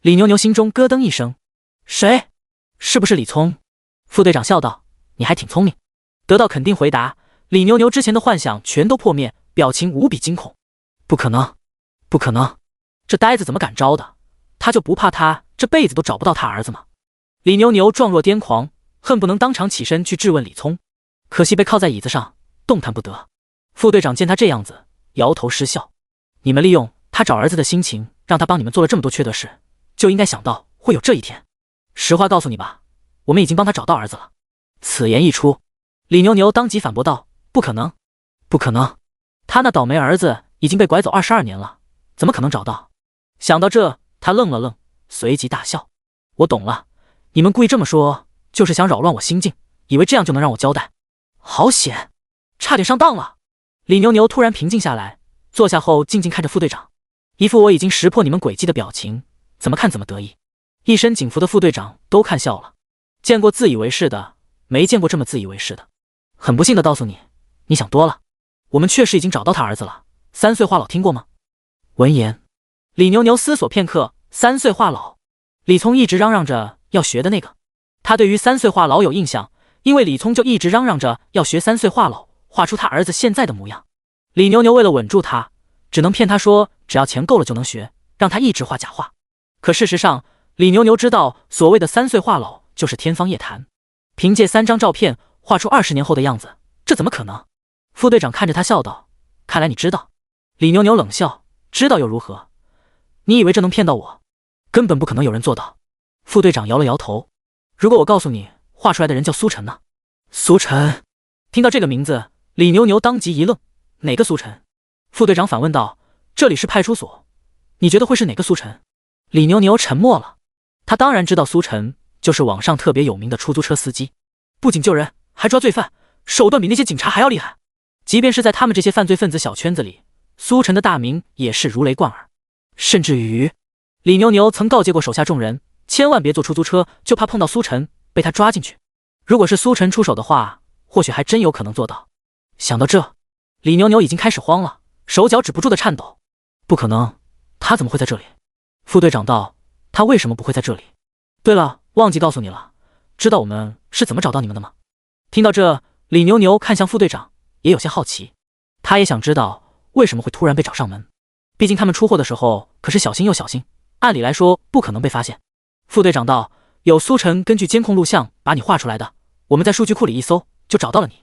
李牛牛心中咯噔一声，谁？是不是李聪？副队长笑道：你还挺聪明。得到肯定回答，李牛牛之前的幻想全都破灭，表情无比惊恐。不可能，不可能，这呆子怎么敢招的？他就不怕他这辈子都找不到他儿子吗？李牛牛状若癫狂，恨不能当场起身去质问李聪，可惜被铐在椅子上，动弹不得。副队长见他这样子，摇头失笑：你们利用他找儿子的心情，让他帮你们做了这么多缺德事，就应该想到会有这一天。实话告诉你吧，我们已经帮他找到儿子了。此言一出，李牛牛当即反驳道：不可能，不可能，他那倒霉儿子已经被拐走22年了，怎么可能找到？想到这，他愣了愣，随即大笑：我懂了，你们故意这么说，就是想扰乱我心境，以为这样就能让我交代。好险，差点上当了。李牛牛突然平静下来，坐下后静静看着副队长，一副我已经识破你们诡计的表情，怎么看怎么得意。一身警服的副队长都看笑了，见过自以为是的，没见过这么自以为是的。很不幸的告诉你，你想多了，我们确实已经找到他儿子了。3岁话痨听过吗？闻言，李牛牛思索片刻，3岁话痨，李聪一直嚷嚷着要学的那个。他对于3岁话痨有印象，因为李聪就一直嚷嚷着要学3岁话痨，画出他儿子现在的模样。李牛牛为了稳住他，只能骗他说只要钱够了就能学，让他一直画假画。可事实上，李牛牛知道所谓的3岁话痨就是天方夜谭，凭借3张照片画出20年后的样子，这怎么可能？副队长看着他笑道：看来你知道。李牛牛冷笑：知道又如何？你以为这能骗到我？根本不可能有人做到。副队长摇了摇头：如果我告诉你画出来的人叫苏晨呢？苏晨。听到这个名字，李牛牛当即一愣：哪个苏晨？副队长反问道：这里是派出所，你觉得会是哪个苏晨？李牛牛沉默了。他当然知道苏晨就是网上特别有名的出租车司机，不仅救人，还抓罪犯，手段比那些警察还要厉害。即便是在他们这些犯罪分子小圈子里，苏晨的大名也是如雷贯耳。甚至于，李牛牛曾告诫过手下众人，千万别坐出租车，就怕碰到苏晨被他抓进去。如果是苏晨出手的话，或许还真有可能做到。想到这，李牛牛已经开始慌了，手脚止不住的颤抖。不可能，他怎么会在这里？副队长道：他为什么不会在这里？对了，忘记告诉你了，知道我们是怎么找到你们的吗？听到这，李牛牛看向副队长，也有些好奇。他也想知道为什么会突然被找上门，毕竟他们出货的时候可是小心又小心，按理来说不可能被发现。副队长道：有苏晨根据监控录像把你画出来的，我们在数据库里一搜就找到了你。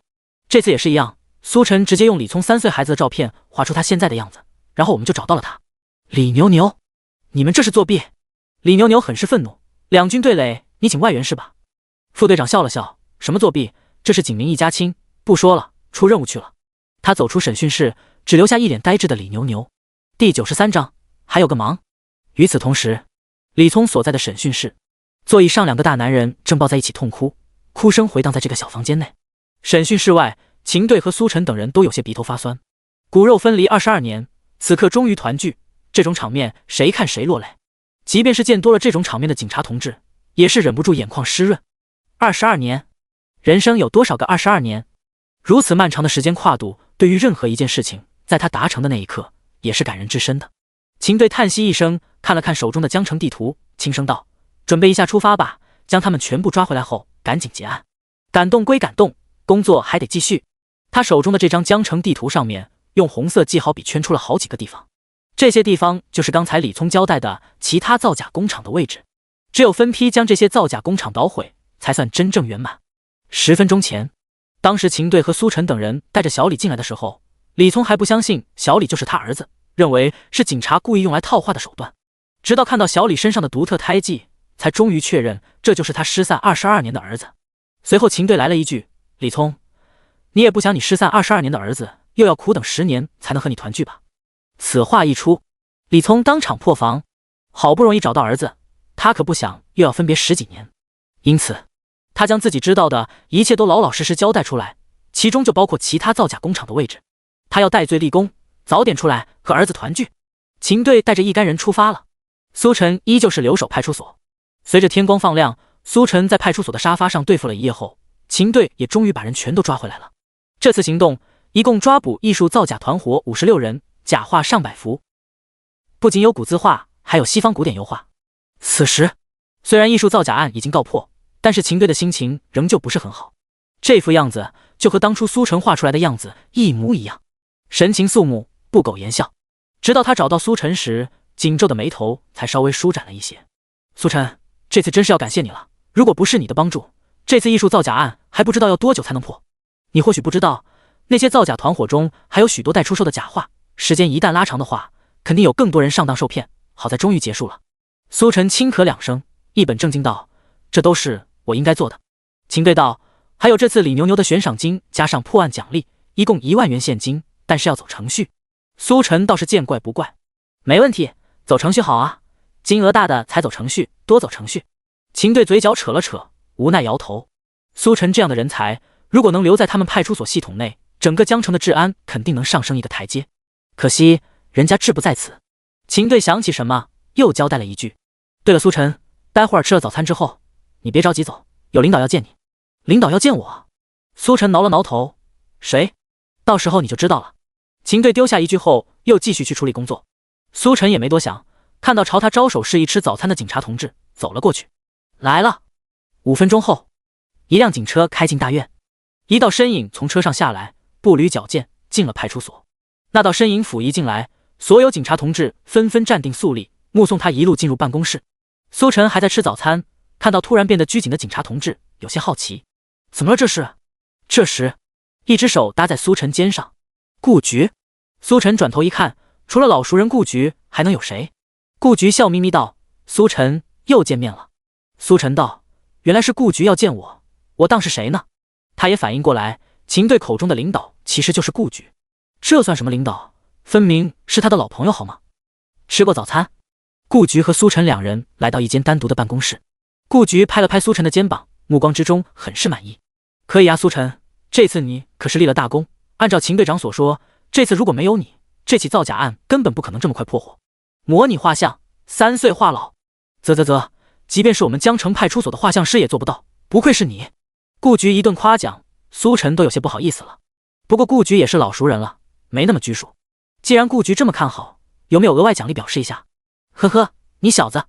这次也是一样，苏晨直接用李聪3岁孩子的照片画出他现在的样子，然后我们就找到了他。李牛牛，你们这是作弊！李牛牛很是愤怒：两军对垒，你请外援是吧？副队长笑了笑：什么作弊，这是警民一家亲，不说了，出任务去了。他走出审讯室，只留下一脸呆滞的李牛牛。第93章，还有个忙。与此同时，李聪所在的审讯室，座椅上2个大男人正抱在一起痛哭，哭声回荡在这个小房间内。审讯室外，秦队和苏晨等人都有些鼻头发酸。骨肉分离22年，此刻终于团聚，这种场面谁看谁落泪。即便是见多了这种场面的警察同志，也是忍不住眼眶湿润。22年，人生有多少个22年？如此漫长的时间跨度，对于任何一件事情，在他达成的那一刻，也是感人至深的。秦队叹息一声，看了看手中的江城地图，轻声道：“准备一下出发吧，将他们全部抓回来后，赶紧结案。”感动归感动，工作还得继续。他手中的这张江城地图上面，用红色记号笔圈出了好几个地方。这些地方就是刚才李聪交代的其他造假工厂的位置，只有分批将这些造假工厂捣毁，才算真正圆满。10分钟前，当时秦队和苏晨等人带着小李进来的时候，李聪还不相信小李就是他儿子，认为是警察故意用来套话的手段。直到看到小李身上的独特胎记，才终于确认这就是他失散22年的儿子。随后秦队来了一句：“李聪，你也不想你失散22年的儿子又要苦等10年才能和你团聚吧？”此话一出，李聪当场破防，好不容易找到儿子，他可不想又要分别10几年。因此他将自己知道的一切都老老实实交代出来，其中就包括其他造假工厂的位置。他要戴罪立功，早点出来和儿子团聚。秦队带着一干人出发了，苏晨依旧是留守派出所。随着天光放亮，苏晨在派出所的沙发上对付了一夜后，秦队也终于把人全都抓回来了。这次行动一共抓捕艺术造假团伙56人，假画上百幅，不仅有古字画，还有西方古典油画。此时虽然艺术造假案已经告破，但是秦队的心情仍旧不是很好。这副样子就和当初苏晨画出来的样子一模一样，神情肃穆，不苟言笑。直到他找到苏晨时，紧皱的眉头才稍微舒展了一些。苏晨，这次真是要感谢你了，如果不是你的帮助，这次艺术造假案还不知道要多久才能破。你或许不知道，那些造假团伙中还有许多待出售的假画，时间一旦拉长的话，肯定有更多人上当受骗。好在终于结束了。苏晨轻咳2声，一本正经道：“这都是我应该做的。”秦队道：“还有这次李牛牛的悬赏金加上破案奖励，一共1万元现金，但是要走程序。”苏晨倒是见怪不怪：“没问题，走程序好啊，金额大的才走程序，多走程序。”秦队嘴角扯了扯，无奈摇头。苏晨这样的人才，如果能留在他们派出所系统内，整个江城的治安肯定能上升一个台阶。可惜人家志不在此。秦队想起什么，又交代了一句：“对了，苏晨，待会儿吃了早餐之后，你别着急走，有领导要见你。”领导要见我？苏晨挠了挠头：“谁？到时候你就知道了。”秦队丢下一句后，又继续去处理工作。苏晨也没多想，看到朝他招手示意吃早餐的警察同志，走了过去。来了。5分钟后，一辆警车开进大院，一道身影从车上下来，步履矫健，进了派出所。那道身影甫一进来，所有警察同志纷纷站定肃立，目送他一路进入办公室。苏晨还在吃早餐，看到突然变得拘谨的警察同志，有些好奇：“怎么了这是？”这时，一只手搭在苏晨肩上。顾局。苏晨转头一看，除了老熟人顾局，还能有谁？顾局笑眯眯道：“苏晨，又见面了。”苏晨道：“原来是顾局要见我，我当是谁呢？”他也反应过来，秦队口中的领导其实就是顾局。这算什么领导？分明是他的老朋友好吗？吃过早餐，顾局和苏晨两人来到一间单独的办公室。顾局拍了拍苏晨的肩膀，目光之中很是满意。“可以啊，苏晨，这次你可是立了大功。按照秦队长所说，这次如果没有你，这起造假案根本不可能这么快破获。模拟画像，3岁画老，啧，即便是我们江城派出所的画像师也做不到，不愧是你。”顾局一顿夸奖，苏晨都有些不好意思了。不过顾局也是老熟人了，没那么拘束。既然顾局这么看好，有没有额外奖励表示一下？呵呵，你小子。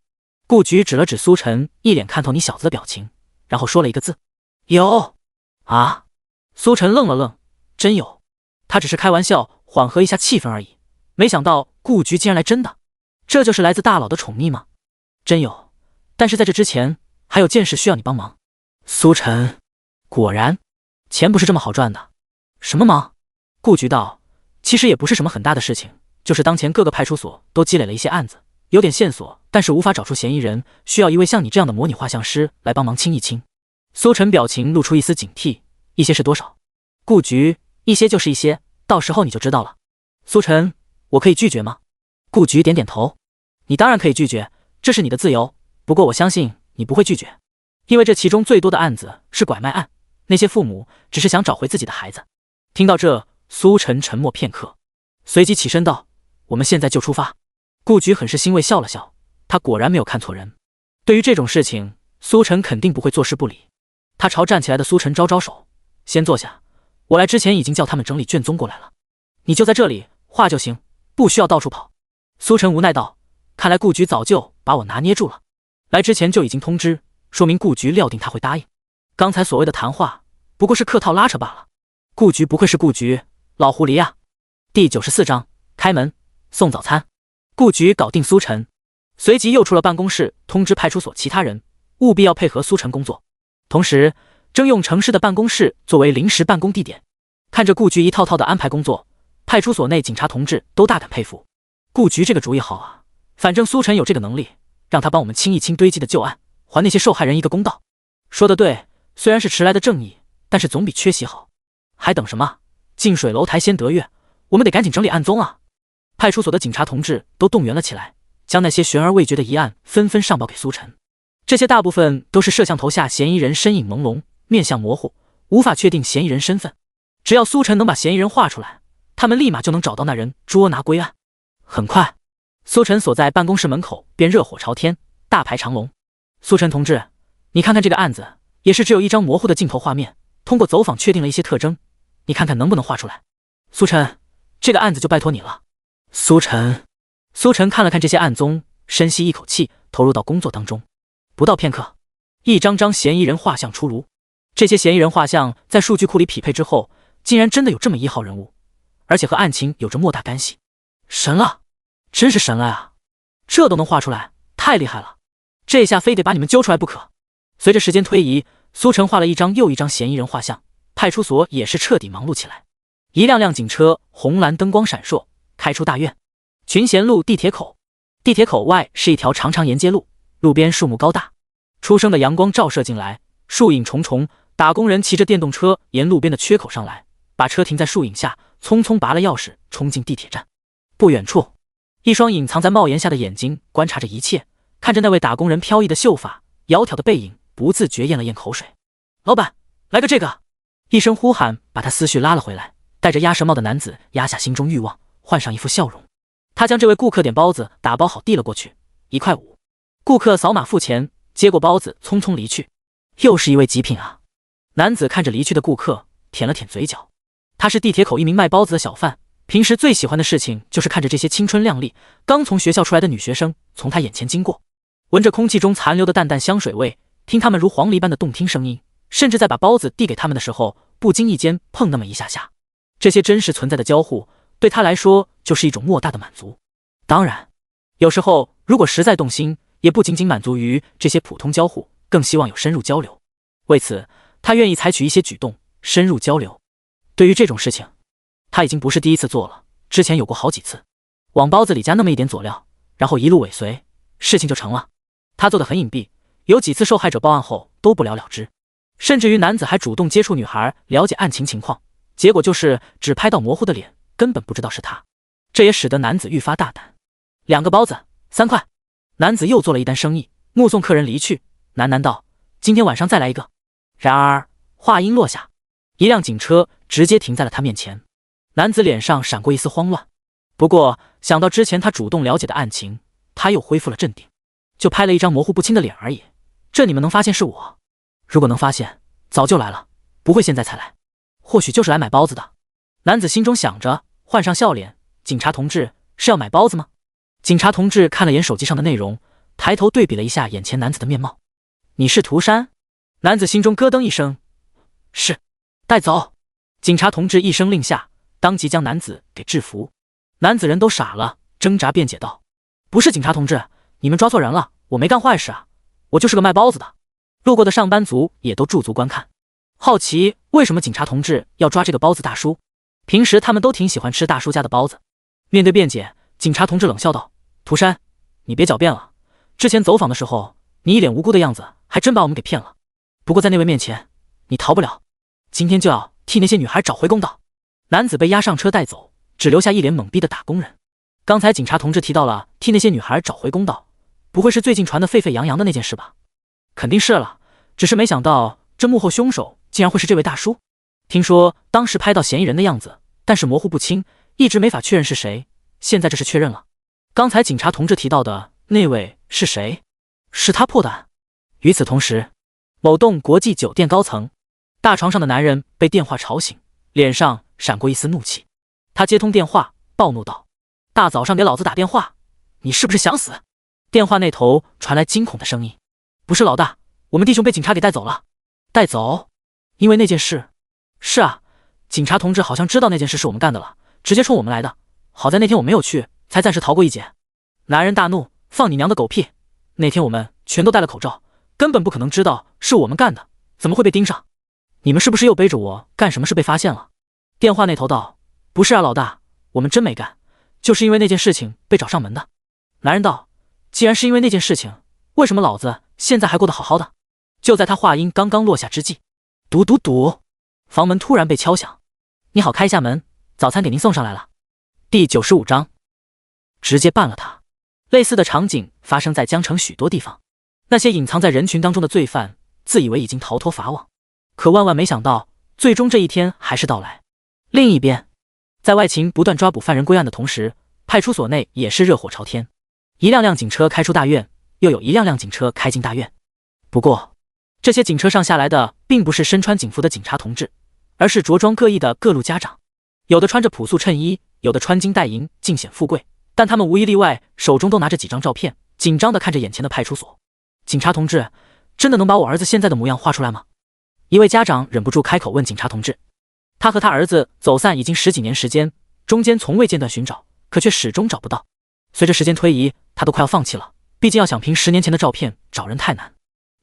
顾局指了指苏晨，一脸看透你小子的表情，然后说了一个字：“有。”啊？苏晨愣了愣，真有。他只是开玩笑，缓和一下气氛而已，没想到顾局竟然来真的。这就是来自大佬的宠溺吗？真有，但是在这之前，还有件事需要你帮忙。苏晨，果然，钱不是这么好赚的。什么忙？顾局道：“其实也不是什么很大的事情，就是当前各个派出所都积累了一些案子，有点线索，但是无法找出嫌疑人，需要一位像你这样的模拟画像师来帮忙清一清。”苏晨表情露出一丝警惕：“一些是多少？”顾局：“一些就是一些，到时候你就知道了。”苏晨：“我可以拒绝吗？”顾局点点头：“你当然可以拒绝，这是你的自由，不过我相信你不会拒绝，因为这其中最多的案子是拐卖案，那些父母只是想找回自己的孩子。听到这，苏晨沉默片刻，随即起身道：“我们现在就出发。”顾局很是欣慰，笑了笑，他果然没有看错人。对于这种事情，苏晨肯定不会坐视不理。他朝站起来的苏晨招招手：“先坐下，我来之前已经叫他们整理卷宗过来了，你就在这里画就行，不需要到处跑。”苏晨无奈道：“看来顾局早就把我拿捏住了，来之前就已经通知，说明顾局料定他会答应。刚才所谓的谈话不过是客套拉扯罢了。顾局不愧是顾局，老狐狸呀！”第94章开门送早餐。顾局搞定苏晨，随即又出了办公室，通知派出所其他人务必要配合苏晨工作，同时征用城市的办公室作为临时办公地点。看着顾局一套套的安排工作，派出所内警察同志都大感佩服。顾局这个主意好啊，反正苏晨有这个能力，让他帮我们清一清堆积的旧案，还那些受害人一个公道。说得对，虽然是迟来的正义，但是总比缺席好。还等什么？近水楼台先得月，我们得赶紧整理案宗啊！派出所的警察同志都动员了起来，将那些悬而未决的疑案纷纷上报给苏晨。这些大部分都是摄像头下嫌疑人身影朦胧，面相模糊，无法确定嫌疑人身份。只要苏晨能把嫌疑人画出来，他们立马就能找到那人，捉拿归案。很快，苏晨所在办公室门口便热火朝天，大排长龙。苏晨同志，你看看这个案子，也是只有一张模糊的镜头画面，通过走访确定了一些特征，你看看能不能画出来？苏晨，这个案子就拜托你了。苏晨看了看这些案宗，深吸一口气，投入到工作当中。不到片刻，一张张嫌疑人画像出炉。这些嫌疑人画像在数据库里匹配之后，竟然真的有这么1号人物，而且和案情有着莫大干系。神了，真是神了啊！这都能画出来，太厉害了！这下非得把你们揪出来不可。随着时间推移，苏晨画了一张又一张嫌疑人画像，派出所也是彻底忙碌起来。一辆辆警车红蓝灯光闪烁，开出大院。群贤路地铁口，地铁口外是一条长长沿街路，路边树木高大，初升的阳光照射进来，树影重重。打工人骑着电动车沿路边的缺口上来，把车停在树影下，匆匆拔了钥匙，冲进地铁站。不远处，一双隐藏在帽檐下的眼睛观察着一切，看着那位打工人飘逸的秀发、窈窕的背影，不自觉咽了咽口水。老板，来个这个！一声呼喊把他思绪拉了回来。戴着鸭舌帽的男子压下心中欲望，换上一副笑容。他将这位顾客点包子打包好递了过去，1块5。顾客扫码付钱，接过包子匆匆离去。又是一位极品啊！男子看着离去的顾客，舔了舔嘴角。他是地铁口一名卖包子的小贩，平时最喜欢的事情就是看着这些青春靓丽、刚从学校出来的女学生从他眼前经过，闻着空气中残留的淡淡香水味，听他们如黄鹂般的动听声音，甚至在把包子递给他们的时候，不经意间碰那么一下下。这些真实存在的交互，对他来说就是一种莫大的满足。当然，有时候如果实在动心，也不仅仅满足于这些普通交互，更希望有深入交流。为此，他愿意采取一些举动，深入交流。对于这种事情，他已经不是第一次做了，之前有过好几次。往包子里加那么一点佐料，然后一路尾随，事情就成了。他做得很隐蔽，有几次受害者报案后都不了了之，甚至于男子还主动接触女孩，了解案情情况，结果就是只拍到模糊的脸，根本不知道是他。这也使得男子愈发大胆。2个包子3块。男子又做了一单生意，目送客人离去，喃喃道：“今天晚上再来一个。”然而话音落下，一辆警车直接停在了他面前。男子脸上闪过一丝慌乱，不过想到之前他主动了解的案情，他又恢复了镇定。就拍了一张模糊不清的脸而已，这你们能发现是我？如果能发现，早就来了，不会现在才来。或许就是来买包子的。男子心中想着，换上笑脸：“警察同志，是要买包子吗？”警察同志看了眼手机上的内容，抬头对比了一下眼前男子的面貌。“你是涂山？”男子心中咯噔一声：“是。”“带走！”警察同志一声令下，当即将男子给制服。男子人都傻了，挣扎辩解道：“不是警察同志，你们抓错人了，我没干坏事啊，我就是个卖包子的。”路过的上班族也都驻足观看，好奇为什么警察同志要抓这个包子大叔。平时他们都挺喜欢吃大叔家的包子。面对辩解，警察同志冷笑道：“涂山，你别狡辩了，之前走访的时候，你一脸无辜的样子，还真把我们给骗了。不过在那位面前，你逃不了，今天就要替那些女孩找回公道。”男子被押上车带走，只留下一脸懵逼的打工人。刚才警察同志提到了替那些女孩找回公道，不会是最近传得沸沸扬扬的那件事吧？肯定是了，只是没想到这幕后凶手竟然会是这位大叔。听说当时拍到嫌疑人的样子，但是模糊不清，一直没法确认是谁。现在这是确认了。刚才警察同志提到的那位是谁？是他破的案。与此同时，某栋国际酒店高层，大床上的男人被电话吵醒，脸上闪过一丝怒气。他接通电话，暴怒道：大早上给老子打电话，你是不是想死？电话那头传来惊恐的声音：不是老大，我们弟兄被警察给带走了。带走？因为那件事？是啊，警察同志好像知道那件事是我们干的了，直接冲我们来的。好在那天我没有去，才暂时逃过一劫。男人大怒：放你娘的狗屁！那天我们全都戴了口罩，根本不可能知道是我们干的，怎么会被盯上？你们是不是又背着我干什么事被发现了？电话那头道：不是啊，老大，我们真没干，就是因为那件事情被找上门的。男人道：既然是因为那件事情，为什么老子现在还过得好好的？就在他话音刚刚落下之际，嘟嘟嘟，房门突然被敲响。你好，开一下门，早餐给您送上来了。第95章，直接办了他。类似的场景发生在江城许多地方，那些隐藏在人群当中的罪犯自以为已经逃脱法网，可万万没想到，最终这一天还是到来。另一边，在外勤不断抓捕犯人归案的同时，派出所内也是热火朝天，一辆辆警车开出大院，又有一辆辆警车开进大院。不过，这些警车上下来的并不是身穿警服的警察同志，而是着装各异的各路家长，有的穿着朴素衬衣，有的穿金戴银，尽显富贵，但他们无一例外手中都拿着几张照片，紧张地看着眼前的派出所。警察同志，真的能把我儿子现在的模样画出来吗？一位家长忍不住开口问警察同志。他和他儿子走散已经10几年时间，中间从未间断寻找，可却始终找不到。随着时间推移，他都快要放弃了，毕竟要想凭10年前的照片找人太难。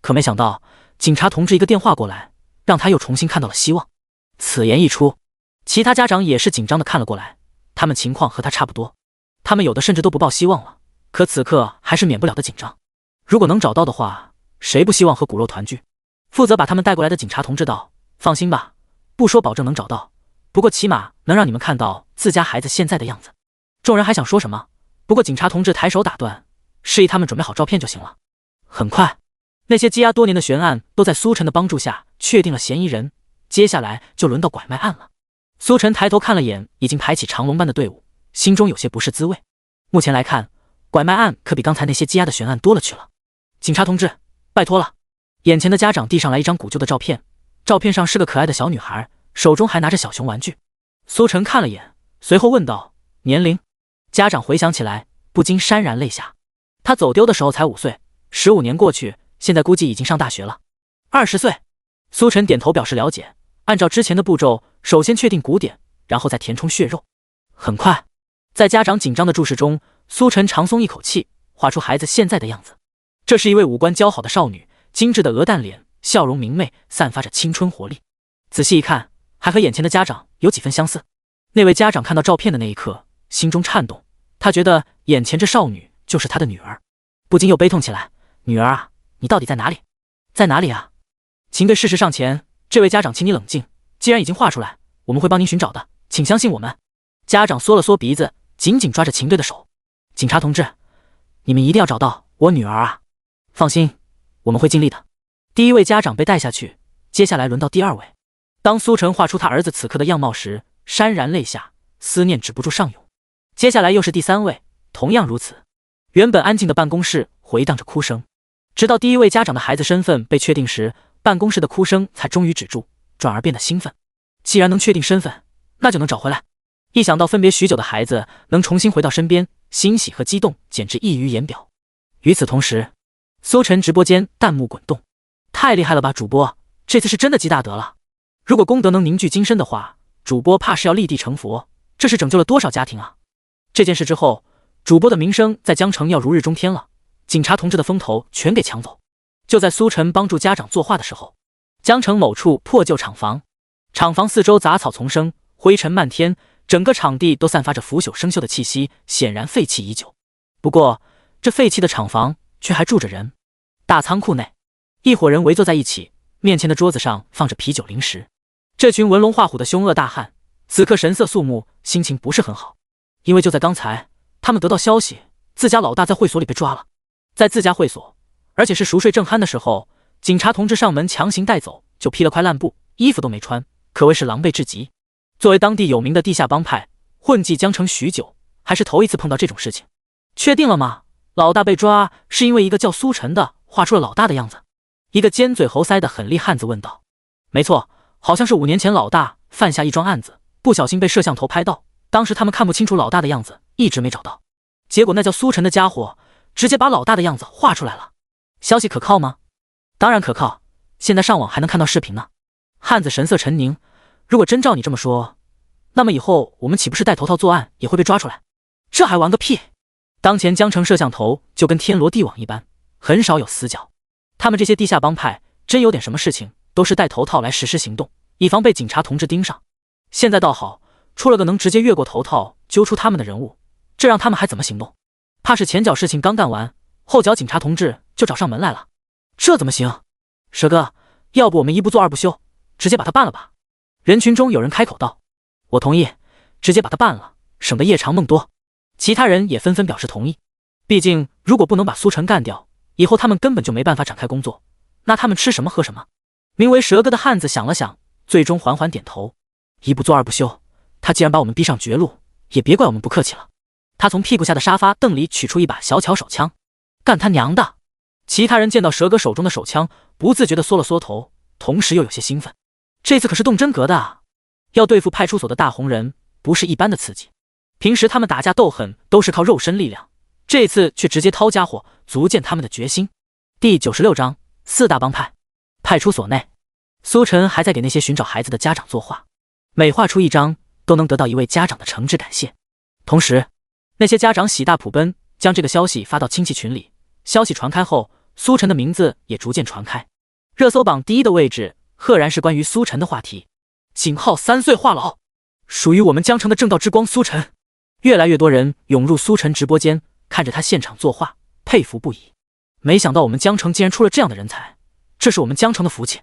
可没想到，警察同志一个电话过来，让他又重新看到了希望。此言一出，其他家长也是紧张地看了过来，他们情况和他差不多，他们有的甚至都不抱希望了，可此刻还是免不了的紧张。如果能找到的话，谁不希望和骨肉团聚？负责把他们带过来的警察同志道：放心吧，不说保证能找到，不过起码能让你们看到自家孩子现在的样子。众人还想说什么，不过警察同志抬手打断，示意他们准备好照片就行了。很快，那些积压多年的悬案都在苏晨的帮助下确定了嫌疑人，接下来就轮到拐卖案了。苏晨抬头看了眼已经排起长龙般的队伍，心中有些不是滋味。目前来看，拐卖案可比刚才那些积压的悬案多了去了。警察同志，拜托了。眼前的家长递上来一张古旧的照片，照片上是个可爱的小女孩，手中还拿着小熊玩具。苏晨看了眼，随后问道：年龄？家长回想起来，不禁潸然泪下。他走丢的时候才5岁，15年过去，现在估计已经上大学了。20岁。苏晨点头表示了解，按照之前的步骤，首先确定骨点，然后再填充血肉。很快，在家长紧张的注视中，苏晨长松一口气，画出孩子现在的样子。这是一位五官姣好的少女，精致的鹅蛋脸，笑容明媚，散发着青春活力。仔细一看，还和眼前的家长有几分相似。那位家长看到照片的那一刻，心中颤动，他觉得眼前这少女就是他的女儿，不禁又悲痛起来。女儿啊，你到底在哪里？在哪里啊？请对事实上前，这位家长请你冷静，既然已经画出来，我们会帮您寻找的，请相信我们。家长缩了缩鼻子，紧紧抓着秦队的手。警察同志，你们一定要找到我女儿啊！放心，我们会尽力的。第一位家长被带下去，接下来轮到第二位。当苏晨画出他儿子此刻的样貌时，潸然泪下，思念止不住上涌。接下来又是第三位，同样如此。原本安静的办公室回荡着哭声，直到第一位家长的孩子身份被确定时，办公室的哭声才终于止住，转而变得兴奋。既然能确定身份，那就能找回来。一想到分别许久的孩子能重新回到身边，欣喜和激动简直溢于言表。与此同时，苏晨直播间弹幕滚动，太厉害了吧，主播，这次是真的积大德了。如果功德能凝聚金身的话，主播怕是要立地成佛，这是拯救了多少家庭啊！这件事之后，主播的名声在江城要如日中天了，警察同志的风头全给抢走。就在苏晨帮助家长作画的时候，江城某处破旧厂房，厂房四周杂草丛生，灰尘漫天，整个场地都散发着腐朽生锈的气息，显然废弃已久。不过，这废弃的厂房却还住着人。大仓库内，一伙人围坐在一起，面前的桌子上放着啤酒零食。这群纹龙画虎的凶恶大汉，此刻神色肃穆，心情不是很好，因为就在刚才，他们得到消息，自家老大在会所里被抓了。在自家会所，而且是熟睡正酣的时候，警察同志上门强行带走，就披了块烂布，衣服都没穿，可谓是狼狈至极。作为当地有名的地下帮派，混迹江城许久，还是头一次碰到这种事情。确定了吗？老大被抓是因为一个叫苏晨的画出了老大的样子。一个尖嘴猴腮的狠厉汉子问道。没错，好像是5年前老大犯下一桩案子，不小心被摄像头拍到，当时他们看不清楚老大的样子，一直没找到。结果那叫苏晨的家伙直接把老大的样子画出来了。消息可靠吗？当然可靠，现在上网还能看到视频呢。汉子神色沉凝，如果真照你这么说，那么以后我们岂不是戴头套作案也会被抓出来？这还玩个屁！当前江城摄像头就跟天罗地网一般，很少有死角。他们这些地下帮派真有点什么事情，都是戴头套来实施行动，以防被警察同志盯上。现在倒好，出了个能直接越过头套揪出他们的人物，这让他们还怎么行动？怕是前脚事情刚干完，后脚警察同志就找上门来了。这怎么行？蛇哥，要不我们一不做二不休，直接把他办了吧？人群中有人开口道。我同意，直接把他办了，省得夜长梦多。其他人也纷纷表示同意。毕竟如果不能把苏晨干掉，以后他们根本就没办法展开工作，那他们吃什么喝什么？名为蛇哥的汉子想了想，最终缓缓点头。一不做二不休，他既然把我们逼上绝路，也别怪我们不客气了。他从屁股下的沙发凳里取出一把小巧手枪。干他娘的！其他人见到蛇哥手中的手枪，不自觉地缩了缩头，同时又有些兴奋。这次可是动真格的啊！要对付派出所的大红人，不是一般的刺激。平时他们打架斗狠都是靠肉身力量，这次却直接掏家伙，足见他们的决心。第96章4大帮派。派出所内，苏晨还在给那些寻找孩子的家长作画，每画出一张都能得到一位家长的诚挚感谢。同时那些家长喜大普奔，将这个消息发到亲戚群里。消息传开后，苏晨的名字也逐渐传开，热搜榜第一的位置赫然是关于苏晨的话题。警号3岁话痨，属于我们江城的正道之光苏晨。越来越多人涌入苏晨直播间，看着他现场作画，佩服不已。没想到我们江城竟然出了这样的人才，这是我们江城的福气。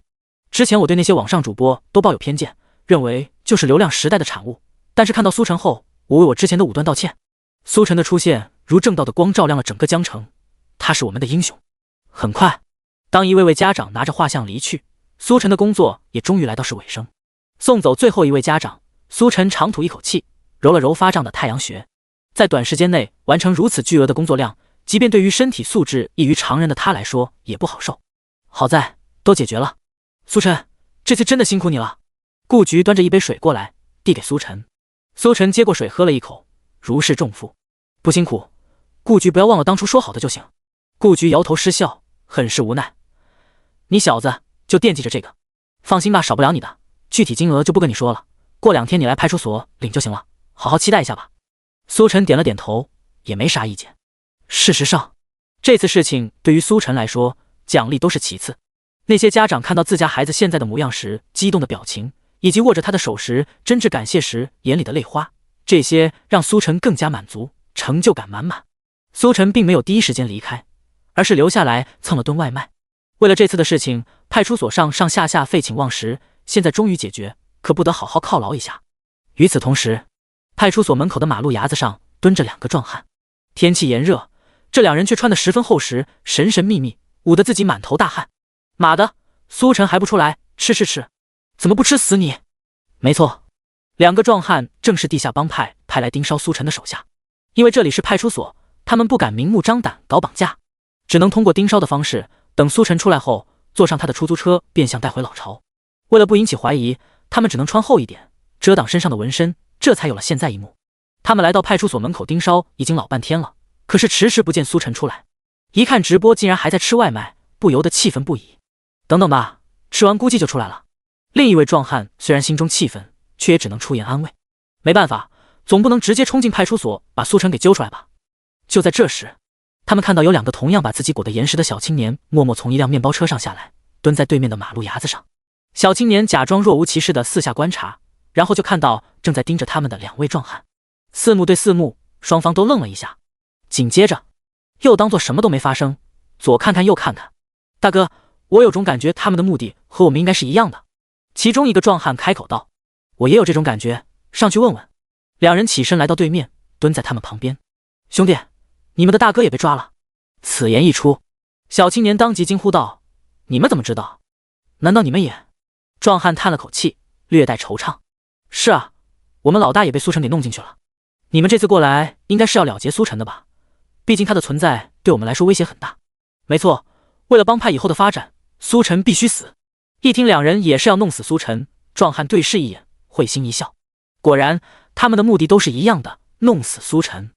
之前我对那些网上主播都抱有偏见，认为就是流量时代的产物，但是看到苏晨后，我为我之前的武断道歉。苏晨的出现如正道的光，照亮了整个江城，他是我们的英雄。很快，当一位位家长拿着画像离去，苏晨的工作也终于来到是尾声。送走最后一位家长，苏晨长吐一口气，揉了揉发胀的太阳穴。在短时间内完成如此巨额的工作量，即便对于身体素质异于常人的他来说也不好受。好在都解决了。苏晨，这次真的辛苦你了。顾局端着一杯水过来，递给苏晨。苏晨接过水喝了一口，如释重负。不辛苦，顾局不要忘了当初说好的就行。顾局摇头失笑，很是无奈。你小子就惦记着这个，放心吧，少不了你的，具体金额就不跟你说了，过2天你来派出所领就行了，好好期待一下吧。苏晨点了点头，也没啥意见。事实上，这次事情对于苏晨来说，奖励都是其次。那些家长看到自家孩子现在的模样时激动的表情，以及握着他的手时真挚感谢时眼里的泪花，这些让苏晨更加满足，成就感满满。苏晨并没有第一时间离开，而是留下来蹭了顿外卖。为了这次的事情，派出所上上下下废寝忘食，现在终于解决，可不得好好犒劳一下。与此同时，派出所门口的马路牙子上蹲着2个壮汉。天气炎热，这2人却穿得十分厚实，神神秘秘，捂得自己满头大汗。妈的，苏晨还不出来吃，怎么不吃死你？没错，2个壮汉正是地下帮派派来盯梢苏晨的手下。因为这里是派出所，他们不敢明目张胆搞绑架，只能通过盯梢的方式，等苏晨出来后，坐上他的出租车变相带回老巢。为了不引起怀疑，他们只能穿厚一点，遮挡身上的纹身，这才有了现在一幕。他们来到派出所门口盯梢已经老半天了，可是迟迟不见苏晨出来。一看直播竟然还在吃外卖，不由得气愤不已。等等吧，吃完估计就出来了。另一位壮汉虽然心中气愤，却也只能出言安慰。没办法，总不能直接冲进派出所把苏晨给揪出来吧。就在这时，他们看到有2个同样把自己裹得严实的小青年默默从一辆面包车上下来，蹲在对面的马路牙子上。小青年假装若无其事地四下观察，然后就看到正在盯着他们的2位壮汉。四目对四目，双方都愣了一下，紧接着又当作什么都没发生，左看看右看看。大哥，我有种感觉他们的目的和我们应该是一样的。其中一个壮汉开口道。我也有这种感觉，上去问问。2人起身来到对面，蹲在他们旁边。兄弟，你们的大哥也被抓了。此言一出，小青年当即惊呼道，你们怎么知道？难道你们也？壮汉叹了口气，略带惆怅。是啊，我们老大也被苏晨给弄进去了。你们这次过来应该是要了结苏晨的吧？毕竟他的存在对我们来说威胁很大。没错，为了帮派以后的发展，苏晨必须死。一听两人也是要弄死苏晨，壮汉对视一眼，会心一笑。果然，他们的目的都是一样的，弄死苏晨，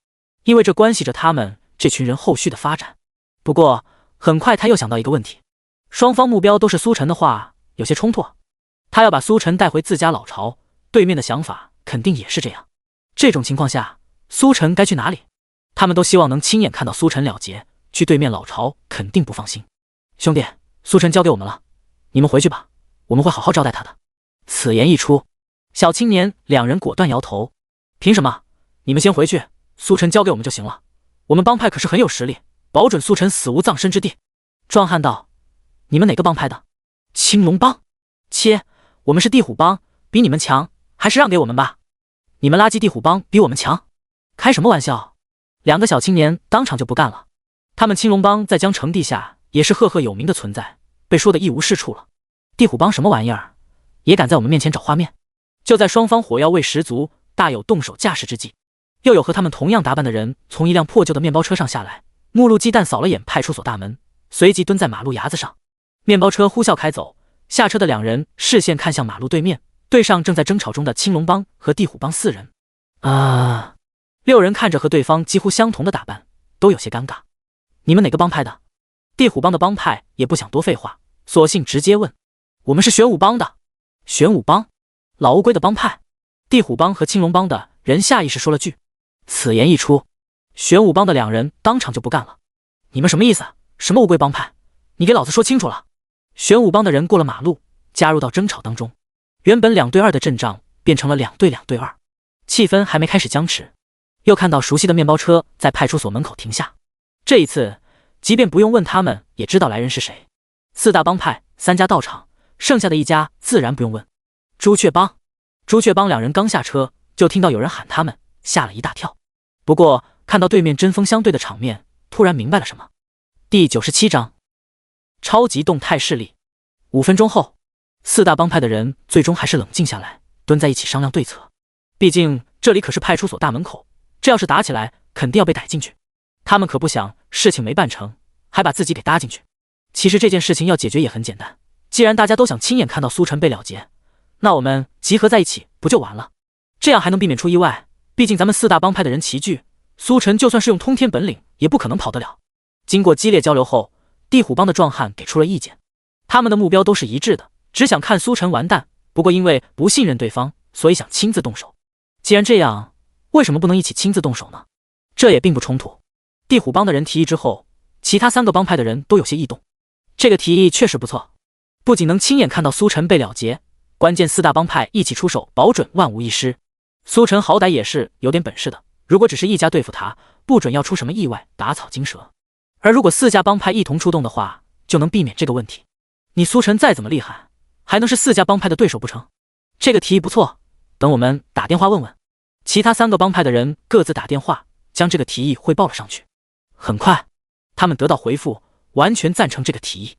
因为这关系着他们这群人后续的发展。不过，很快他又想到一个问题，双方目标都是苏晨的话，有些冲突啊。他要把苏晨带回自家老巢，对面的想法肯定也是这样。这种情况下，苏晨该去哪里？他们都希望能亲眼看到苏晨了结，去对面老巢肯定不放心。兄弟，苏晨交给我们了，你们回去吧，我们会好好招待他的。此言一出，小青年两人果断摇头。凭什么？你们先回去，苏晨交给我们就行了。我们帮派可是很有实力，保准苏晨死无葬身之地。壮汉道：你们哪个帮派的？青龙帮。切，我们是地虎帮，比你们强，还是让给我们吧。你们垃圾地虎帮比我们强？开什么玩笑！两个小青年当场就不干了。他们青龙帮在江城地下也是赫赫有名的存在，被说的一无是处了。地虎帮什么玩意儿，也敢在我们面前找画面？就在双方火药味十足，大有动手架势之际，又有和他们同样打扮的人从一辆破旧的面包车上下来，目露鸡蛋扫了眼派出所大门，随即蹲在马路牙子上。面包车呼啸开走，下车的两人视线看向马路对面，对上正在争吵中的青龙帮和地虎帮四人。六人看着和对方几乎相同的打扮，都有些尴尬。你们哪个帮派的？地虎帮的帮派也不想多废话，索性直接问。我们是玄武帮的。玄武帮？老乌龟的帮派？地虎帮和青龙帮的人下意识说了句。此言一出，玄武帮的两人当场就不干了。你们什么意思？什么乌龟帮派？你给老子说清楚了！玄武帮的人过了马路，加入到争吵当中。原本2对2的阵仗变成了2对2对2，气氛还没开始僵持，又看到熟悉的面包车在派出所门口停下。这一次，即便不用问，他们也知道来人是谁。4大帮派3家到场，剩下的1家自然不用问。朱雀帮。朱雀帮两人刚下车，就听到有人喊他们，吓了一大跳。不过看到对面针锋相对的场面，突然明白了什么。第97章超级动态势力。5分钟后，4大帮派的人最终还是冷静下来，蹲在一起商量对策。毕竟这里可是派出所大门口，这要是打起来，肯定要被逮进去。他们可不想事情没办成，还把自己给搭进去。其实这件事情要解决也很简单，既然大家都想亲眼看到苏晨被了结，那我们集合在一起不就完了？这样还能避免出意外。毕竟咱们4大帮派的人齐聚，苏晨就算是用通天本领，也不可能跑得了。经过激烈交流后，地虎帮的壮汉给出了意见。他们的目标都是一致的，只想看苏晨完蛋。不过因为不信任对方，所以想亲自动手。既然这样，为什么不能一起亲自动手呢？这也并不冲突。地虎帮的人提议之后，其他3个帮派的人都有些异动。这个提议确实不错，不仅能亲眼看到苏晨被了结，关键4大帮派一起出手，保准万无一失。苏晨好歹也是有点本事的，如果只是一家对付他，不准要出什么意外，打草惊蛇。而如果4家帮派一同出动的话，就能避免这个问题。你苏晨再怎么厉害，还能是4家帮派的对手不成？这个提议不错，等我们打电话问问。其他3个帮派的人各自打电话，将这个提议汇报了上去。很快，他们得到回复，完全赞成这个提议。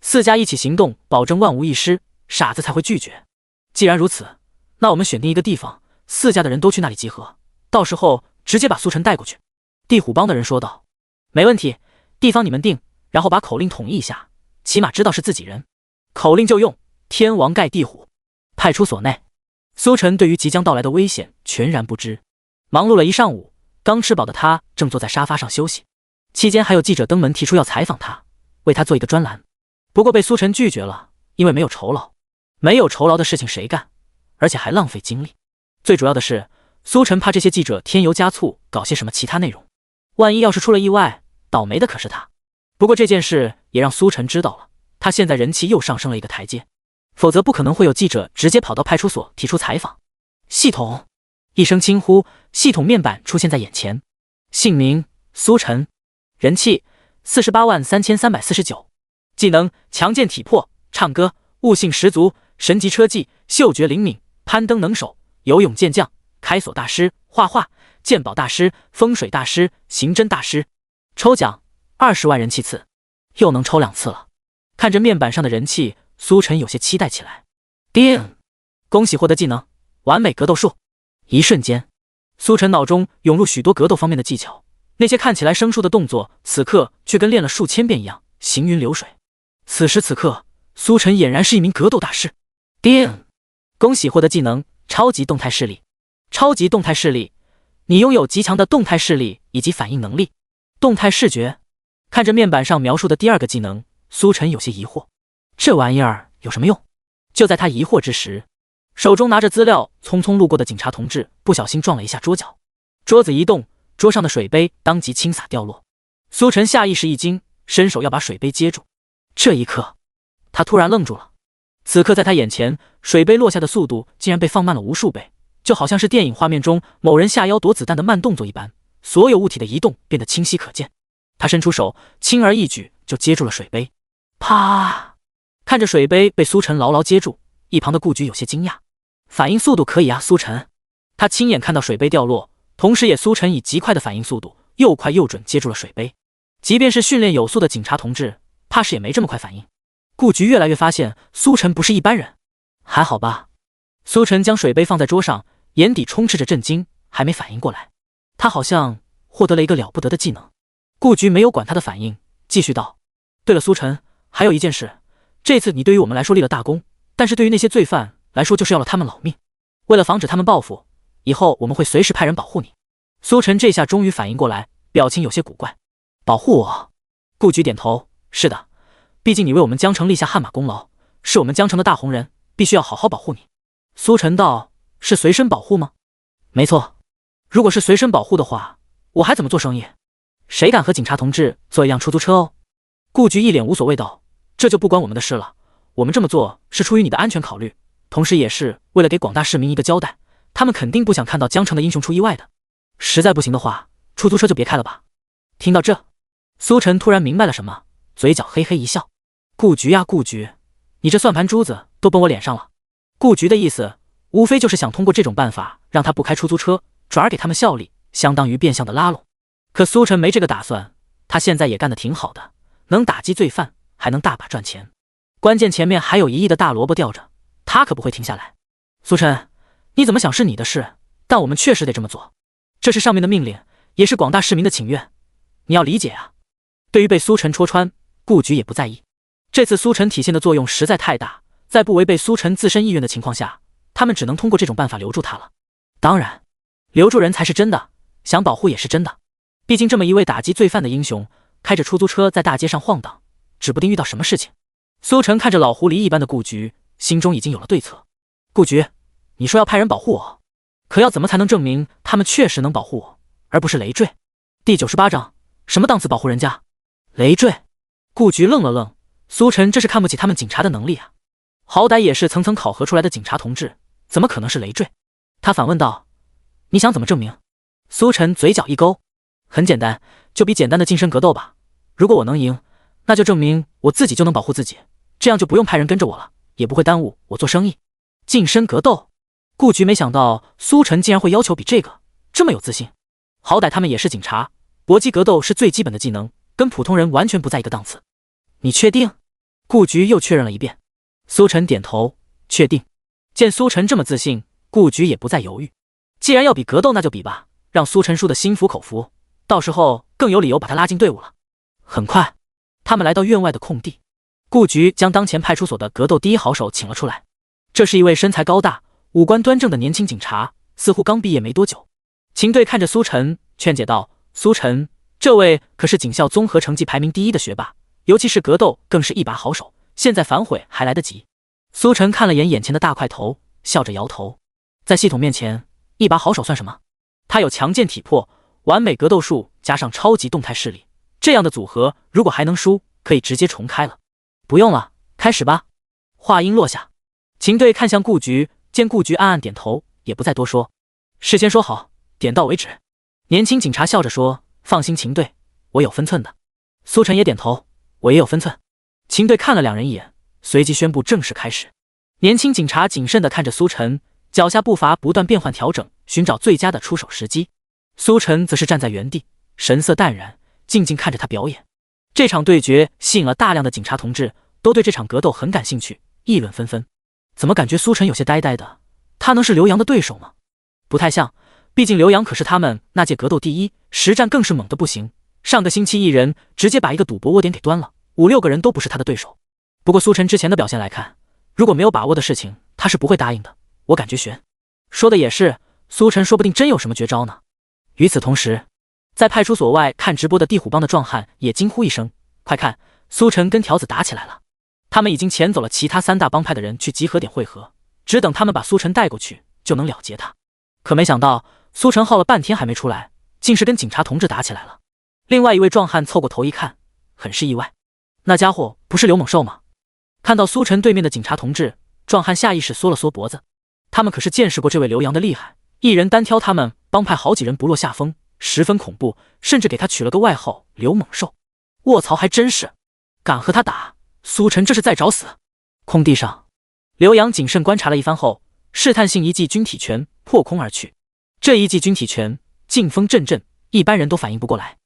4家一起行动，保证万无一失，傻子才会拒绝。既然如此，那我们选定一个地方，4家的人都去那里集合，到时候直接把苏晨带过去。地虎帮的人说道。没问题，地方你们定，然后把口令统一一下，起码知道是自己人。口令就用天王盖地虎。派出所内，苏晨对于即将到来的危险全然不知，忙碌了一上午，刚吃饱的他正坐在沙发上休息。期间还有记者登门提出要采访他，为他做一个专栏。不过被苏晨拒绝了，因为没有酬劳。没有酬劳的事情谁干？而且还浪费精力。最主要的是，苏晨怕这些记者添油加醋，搞些什么其他内容。万一要是出了意外，倒霉的可是他。不过这件事也让苏晨知道了，他现在人气又上升了一个台阶。否则不可能会有记者直接跑到派出所提出采访。系统，一声轻呼，系统面板出现在眼前。姓名：苏晨，人气483349，技能：强健体魄，唱歌，悟性十足，神级车技，嗅觉灵敏，攀登能手，游泳健将，开锁大师，画画，鉴宝大师，风水大师，刑侦大师。抽奖20万人气次，又能抽2次了。看着面板上的人气，苏晨有些期待起来。叮，恭喜获得技能完美格斗术。一瞬间，苏晨脑中涌入许多格斗方面的技巧，那些看起来生疏的动作，此刻却跟练了数千遍一样，行云流水。此时此刻，苏晨俨然是一名格斗大师。叮！恭喜获得技能超级动态视力。超级动态视力，你拥有极强的动态视力以及反应能力。动态视觉，看着面板上描述的第二个技能，苏晨有些疑惑，这玩意儿有什么用？就在他疑惑之时，手中拿着资料匆匆路过的警察同志不小心撞了一下桌角，桌子一动，桌上的水杯当即倾洒掉落。苏晨下意识一惊，伸手要把水杯接住。这一刻，他突然愣住了。此刻在他眼前，水杯落下的速度竟然被放慢了无数倍，就好像是电影画面中某人下腰躲子弹的慢动作一般，所有物体的移动变得清晰可见。他伸出手，轻而易举就接住了水杯。啪！看着水杯被苏晨牢牢接住，一旁的顾局有些惊讶。反应速度可以啊，苏晨。他亲眼看到水杯掉落，同时也苏晨以极快的反应速度，又快又准接住了水杯。即便是训练有素的警察同志，怕是也没这么快反应。顾局越来越发现苏晨不是一般人。还好吧？苏晨将水杯放在桌上，眼底充斥着震惊，还没反应过来，他好像获得了一个了不得的技能。顾局没有管他的反应，继续道：对了，苏晨，还有一件事，这次你对于我们来说立了大功，但是对于那些罪犯来说就是要了他们老命。为了防止他们报复，以后我们会随时派人保护你。苏晨这下终于反应过来，表情有些古怪。保护我？顾局点头，是的，毕竟你为我们江城立下汗马功劳，是我们江城的大红人，必须要好好保护你。苏晨道：是随身保护吗？没错，如果是随身保护的话，我还怎么做生意？谁敢和警察同志坐一辆出租车哦？顾局一脸无所谓道：这就不关我们的事了，我们这么做是出于你的安全考虑，同时也是为了给广大市民一个交代，他们肯定不想看到江城的英雄出意外的。实在不行的话，出租车就别开了吧。听到这，苏晨突然明白了什么，嘴角嘿嘿一笑。顾局呀顾局，你这算盘珠子都奔我脸上了。顾局的意思无非就是想通过这种办法让他不开出租车，转而给他们效力，相当于变相的拉拢。可苏晨没这个打算，他现在也干得挺好的，能打击罪犯，还能大把赚钱，关键前面还有1亿的大萝卜吊着，他可不会停下来。苏晨，你怎么想是你的事，但我们确实得这么做，这是上面的命令，也是广大市民的请愿，你要理解啊。对于被苏晨戳穿，顾局也不在意，这次苏晨体现的作用实在太大，在不违背苏晨自身意愿的情况下，他们只能通过这种办法留住他了。当然，留住人才是真的，想保护也是真的。毕竟这么一位打击罪犯的英雄，开着出租车在大街上晃荡，指不定遇到什么事情。苏晨看着老狐狸一般的顾局，心中已经有了对策。顾局，你说要派人保护我，可要怎么才能证明他们确实能保护我，而不是累赘？第98章，什么档次保护人家？累赘？顾局愣了愣，苏晨这是看不起他们警察的能力啊，好歹也是层层考核出来的警察同志，怎么可能是累赘？他反问道：你想怎么证明？苏晨嘴角一勾：很简单，就比简单的近身格斗吧。如果我能赢，那就证明我自己就能保护自己，这样就不用派人跟着我了，也不会耽误我做生意。近身格斗？顾局没想到苏晨竟然会要求比这个这么有自信。好歹他们也是警察，搏击格斗是最基本的技能，跟普通人完全不在一个档次。你确定？顾局又确认了一遍。苏晨点头，确定。见苏晨这么自信，顾局也不再犹豫。既然要比格斗，那就比吧，让苏晨输得心服口服，到时候更有理由把他拉进队伍了。很快，他们来到院外的空地，顾局将当前派出所的格斗第一好手请了出来。这是一位身材高大、五官端正的年轻警察，似乎刚毕业没多久。秦队看着苏晨，劝解道：苏晨，这位可是警校综合成绩排名第1的学霸，尤其是格斗更是一把好手，现在反悔还来得及。苏晨看了眼前的大块头，笑着摇头。在系统面前，一把好手算什么？他有强健体魄、完美格斗术，加上超级动态视力，这样的组合如果还能输，可以直接重开了。不用了，开始吧。话音落下，秦队看向顾局，见顾局暗暗点头，也不再多说。事先说好，点到为止。年轻警察笑着说：放心，秦队，我有分寸的。苏晨也点头，我也有分寸。秦队看了两人一眼，随即宣布正式开始。年轻警察谨慎地看着苏晨，脚下步伐不断变换调整，寻找最佳的出手时机。苏晨则是站在原地，神色淡然，静静看着他表演。这场对决吸引了大量的警察同志，都对这场格斗很感兴趣，议论纷纷。怎么感觉苏晨有些呆呆的，他能是刘洋的对手吗？不太像，毕竟刘洋可是他们那届格斗第一，实战更是猛得不行。上个星期一人直接把一个赌博窝点给端了，5、6个人都不是他的对手。不过苏晨之前的表现来看，如果没有把握的事情，他是不会答应的。我感觉悬。说的也是，苏晨说不定真有什么绝招呢。与此同时，在派出所外看直播的地虎帮的壮汉也惊呼一声：“快看，苏晨跟条子打起来了！”他们已经遣走了其他3大帮派的人去集合点汇合，只等他们把苏晨带过去，就能了结他。可没想到，苏晨耗了半天还没出来，竟是跟警察同志打起来了。另外一位壮汉凑过头一看，很是意外，那家伙不是刘猛兽吗？看到苏晨对面的警察同志，壮汉下意识缩了缩脖子。他们可是见识过这位刘洋的厉害，一人单挑他们帮派好几人不落下风，十分恐怖，甚至给他取了个外号刘猛兽。卧槽，还真是敢和他打，苏晨这是在找死。空地上，刘洋谨慎观察了一番后，试探性一记军体拳破空而去。这一记军体拳劲风阵阵，一般人都反应不过来。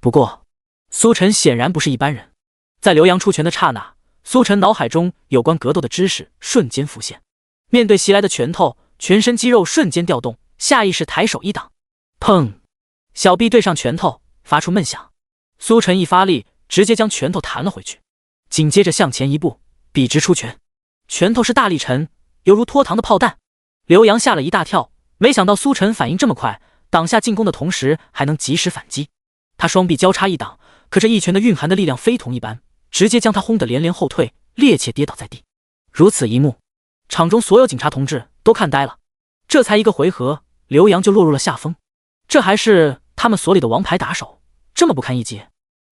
不过苏晨显然不是一般人，在刘洋出拳的刹那，苏晨脑海中有关格斗的知识瞬间浮现。面对袭来的拳头，全身肌肉瞬间调动，下意识抬手一挡，砰！小臂对上拳头，发出闷响。苏晨一发力，直接将拳头弹了回去，紧接着向前一步，笔直出拳。拳头是大力沉，犹如脱膛的炮弹。刘洋吓了一大跳，没想到苏晨反应这么快，挡下进攻的同时还能及时反击。他双臂交叉一挡，可这一拳的蕴含的力量非同一般，直接将他轰得连连后退，趔趄跌倒在地。如此一幕，场中所有警察同志都看呆了。这才一个回合，刘洋就落入了下风。这还是他们所里的王牌打手，这么不堪一击。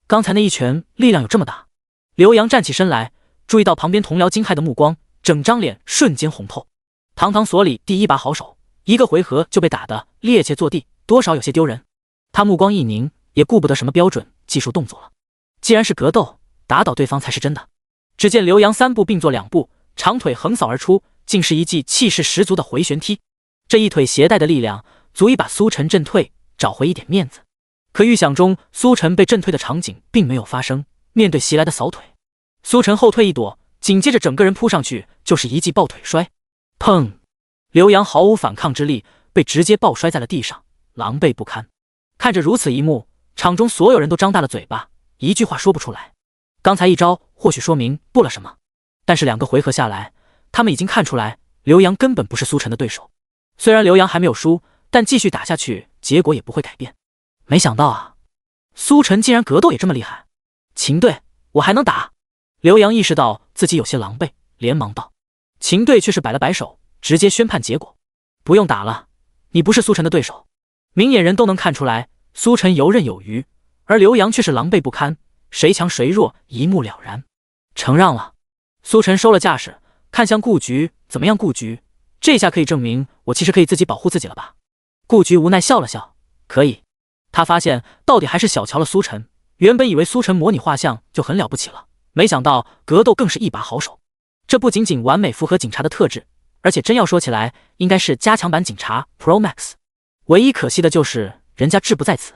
刚才那一拳力量有这么大？刘洋站起身来，注意到旁边同僚惊骇的目光，整张脸瞬间红透。堂堂所里第一把好手，一个回合就被打得趔趄坐地，多少有些丢人。他目光一凝，也顾不得什么标准技术动作了。既然是格斗，打倒对方才是真的。只见刘洋3步并作2步，长腿横扫而出，竟是一记气势十足的回旋踢。这一腿携带的力量足以把苏晨震退，找回一点面子。可预想中苏晨被震退的场景并没有发生。面对袭来的扫腿，苏晨后退一躲，紧接着整个人扑上去就是一记抱腿摔。砰！刘洋毫无反抗之力，被直接抱摔在了地上，狼狈不堪。看着如此一幕，场中所有人都张大了嘴巴，一句话说不出来。刚才一招或许说明不了什么，但是2个回合下来，他们已经看出来刘洋根本不是苏晨的对手。虽然刘洋还没有输，但继续打下去结果也不会改变。没想到啊，苏晨竟然格斗也这么厉害。秦队，我还能打。刘洋意识到自己有些狼狈，连忙道。秦队却是摆了摆手，直接宣判结果：不用打了，你不是苏晨的对手。明眼人都能看出来，苏晨游刃有余，而刘洋却是狼狈不堪，谁强谁弱一目了然。承让了。苏晨收了架势，看向顾局，怎么样顾局？这下可以证明我其实可以自己保护自己了吧？顾局无奈笑了笑，可以。他发现到底还是小瞧了苏晨，原本以为苏晨模拟画像就很了不起了，没想到格斗更是一把好手。这不仅仅完美符合警察的特质，而且真要说起来，应该是加强版警察 Pro Max。唯一可惜的就是人家志不在此。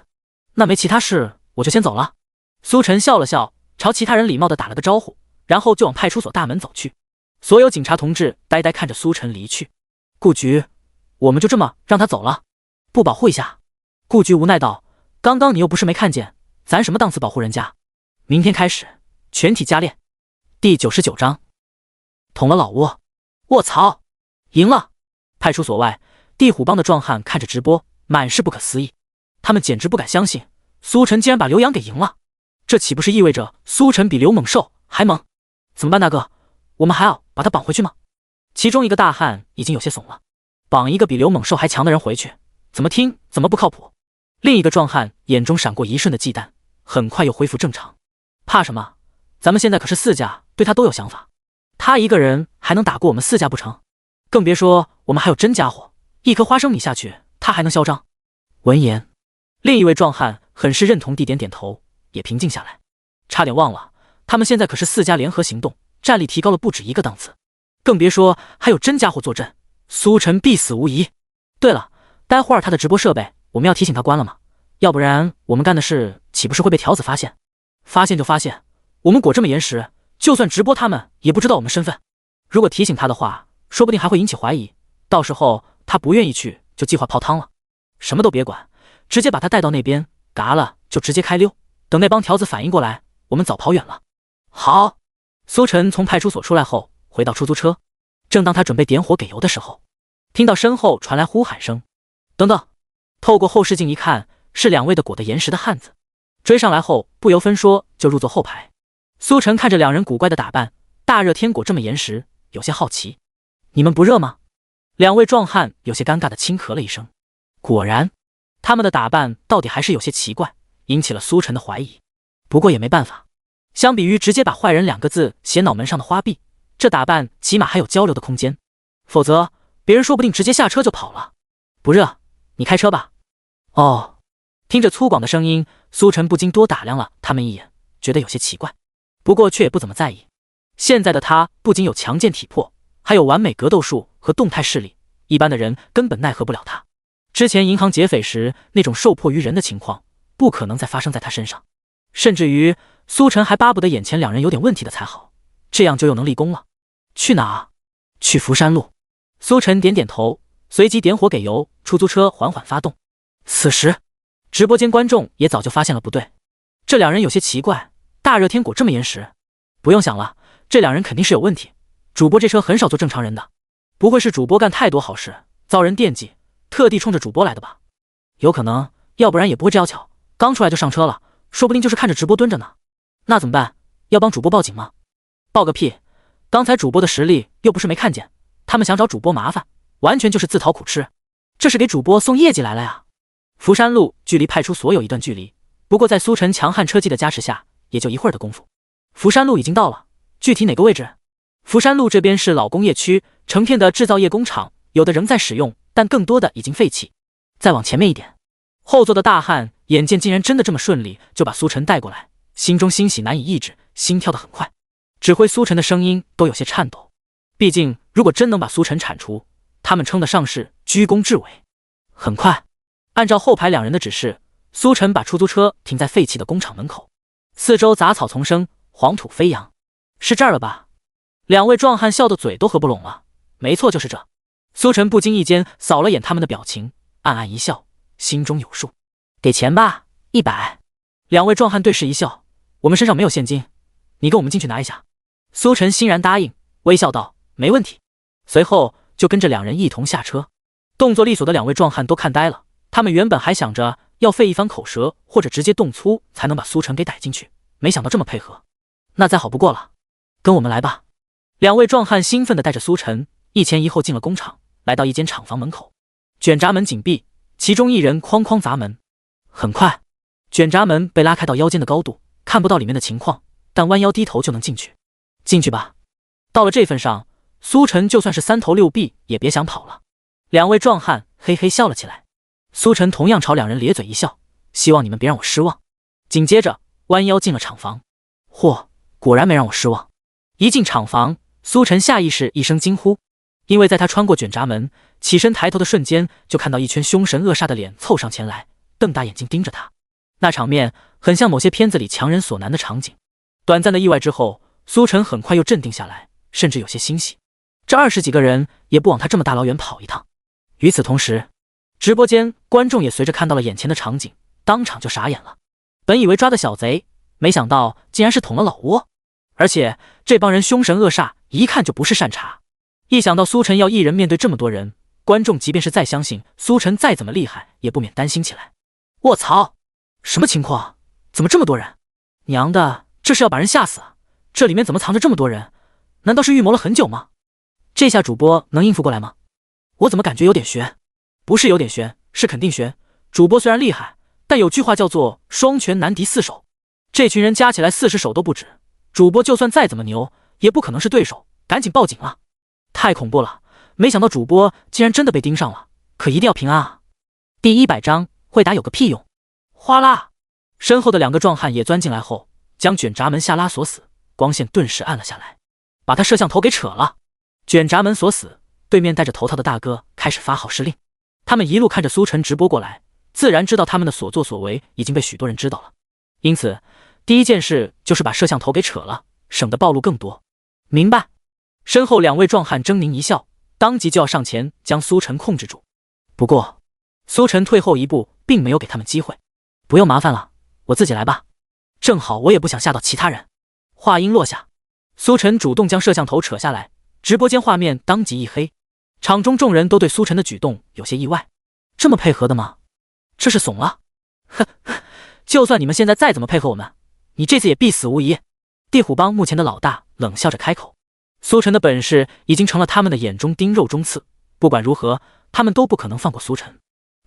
那没其他事，我就先走了。苏晨笑了笑，朝其他人礼貌地打了个招呼，然后就往派出所大门走去。所有警察同志呆呆看着苏晨离去。顾局，我们就这么让他走了？不保护一下？顾局无奈道，刚刚你又不是没看见，咱什么档次保护人家？明天开始全体加练。第99章，捅了老窝。卧槽，赢了！派出所外，地虎帮的壮汉看着直播，满是不可思议。他们简直不敢相信，苏晨竟然把刘洋给赢了。这岂不是意味着苏晨比刘猛兽还猛？怎么办，大哥？我们还要把他绑回去吗？其中一个大汉已经有些怂了，绑一个比刘猛兽还强的人回去，怎么听怎么不靠谱。另一个壮汉眼中闪过一瞬的忌惮，很快又恢复正常。怕什么？咱们现在可是4家，对他都有想法。他一个人还能打过我们4家不成？更别说我们还有真家伙，一颗花生米下去，他还能嚣张？闻言，另一位壮汉很是认同地点点头，也平静下来。差点忘了，他们现在可是4家联合行动，战力提高了不止一个档次，更别说还有真家伙坐镇，苏晨必死无疑。对了，待会儿他的直播设备我们要提醒他关了吗？要不然我们干的事岂不是会被条子发现？发现就发现，我们果这么严实，就算直播他们也不知道我们身份。如果提醒他的话，说不定还会引起怀疑，到时候他不愿意去，就计划泡汤了。什么都别管，直接把他带到那边，嘎了就直接开溜。等那帮条子反应过来，我们早跑远了。好。苏晨从派出所出来后，回到出租车，正当他准备点火给油的时候，听到身后传来呼喊声。等等！透过后视镜一看，是2位的裹得严实的汉子。追上来后，不由分说就入座后排。苏晨看着2人古怪的打扮，大热天裹这么严实，有些好奇。你们不热吗？2位壮汉有些尴尬的轻咳了一声。果然，他们的打扮到底还是有些奇怪，引起了苏晨的怀疑。不过也没办法，相比于直接把坏人2个字写脑门上的花臂，这打扮起码还有交流的空间，否则别人说不定直接下车就跑了。不热，你开车吧。哦，听着粗犷的声音，苏晨不禁多打量了他们一眼，觉得有些奇怪，不过却也不怎么在意。现在的他不仅有强健体魄，还有完美格斗术和动态视力，一般的人根本奈何不了他。之前银行劫匪时那种受迫于人的情况，不可能再发生在他身上。甚至于苏晨还巴不得眼前2人有点问题的才好，这样就又能立功了。去哪？去福山路。苏晨点点头，随即点火给油，出租车缓缓发动。此时直播间观众也早就发现了不对，这2人有些奇怪，大热天裹这么严实。不用想了，这2人肯定是有问题。主播这车很少坐正常人的，不会是主播干太多好事遭人惦记，特地冲着主播来的吧？有可能，要不然也不会这要巧，刚出来就上车了，说不定就是看着直播蹲着呢。那怎么办？要帮主播报警吗？报个屁！刚才主播的实力又不是没看见，他们想找主播麻烦，完全就是自讨苦吃。这是给主播送业绩来了呀！福山路距离派出所有一段距离，不过在苏晨强悍车技的加持下，也就一会儿的功夫。福山路已经到了，具体哪个位置？福山路这边是老工业区，成片的制造业工厂，有的仍在使用，但更多的已经废弃。再往前面一点。后座的大汉眼见竟然真的这么顺利就把苏晨带过来，心中欣喜难以抑制，心跳得很快，指挥苏晨的声音都有些颤抖。毕竟如果真能把苏晨铲除，他们称得上是居功至伟。很快，按照后排2人的指示，苏晨把出租车停在废弃的工厂门口，四周杂草丛生，黄土飞扬。是这儿了吧？2位壮汉笑得嘴都合不拢了。没错，就是这。苏晨不经意间扫了眼他们的表情，暗暗一笑，心中有数。给钱吧，100。2位壮汉对视一笑，我们身上没有现金，你跟我们进去拿一下。苏晨欣然答应，微笑道，没问题。随后就跟着2人一同下车。动作利索的2位壮汉都看呆了，他们原本还想着要费一番口舌，或者直接动粗才能把苏晨给逮进去，没想到这么配合，那再好不过了。跟我们来吧。2位壮汉兴奋地带着苏晨一前一后进了工厂，来到一间厂房门口，卷闸门紧闭，其中1人哐哐砸门。很快，卷闸门被拉开到腰间的高度，看不到里面的情况，但弯腰低头就能进去。进去吧。到了这份上，苏晨就算是3头6臂也别想跑了。2位壮汉嘿嘿笑了起来。苏晨同样朝2人咧嘴一笑，希望你们别让我失望。紧接着弯腰进了厂房。嚯，果然没让我失望。一进厂房，苏晨下意识一声惊呼，因为在他穿过卷闸门，起身抬头的瞬间，就看到一圈凶神恶煞的脸凑上前来，瞪大眼睛盯着他。那场面很像某些片子里强人所难的场景。短暂的意外之后，苏晨很快又镇定下来，甚至有些欣喜。这20几个人也不往他这么大老远跑一趟。与此同时，直播间观众也随着看到了眼前的场景，当场就傻眼了。本以为抓的小贼，没想到竟然是捅了老窝。而且这帮人凶神恶煞，一看就不是善茬。一想到苏晨要一人面对这么多人，观众即便是再相信苏晨再怎么厉害，也不免担心起来。卧槽，什么情况？怎么这么多人？娘的，这是要把人吓死啊！这里面怎么藏着这么多人？难道是预谋了很久吗？这下主播能应付过来吗？我怎么感觉有点悬？不是有点悬，是肯定悬。主播虽然厉害，但有句话叫做双拳难敌4手，这群人加起来40手都不止，主播就算再怎么牛，也不可能是对手，赶紧报警了。太恐怖了，没想到主播竟然真的被盯上了，可一定要平安啊。第100章会打有个屁用。哗啦，身后的2个壮汉也钻进来后，将卷闸门下拉锁死，光线顿时暗了下来，把他摄像头给扯了。卷闸门锁死，对面戴着头套的大哥开始发号施令。他们一路看着苏晨直播过来，自然知道他们的所作所为已经被许多人知道了，因此第一件事就是把摄像头给扯了，省得暴露更多。明白。身后2位壮汉狰狞一笑，当即就要上前将苏晨控制住。不过，苏晨退后一步，并没有给他们机会。不用麻烦了，我自己来吧。正好我也不想吓到其他人。话音落下，苏晨主动将摄像头扯下来，直播间画面当即一黑。场中众人都对苏晨的举动有些意外，这么配合的吗？这是怂了？呵，就算你们现在再怎么配合我们，你这次也必死无疑。地虎帮目前的老大冷笑着开口。苏晨的本事已经成了他们的眼中钉肉中刺，不管如何，他们都不可能放过苏晨。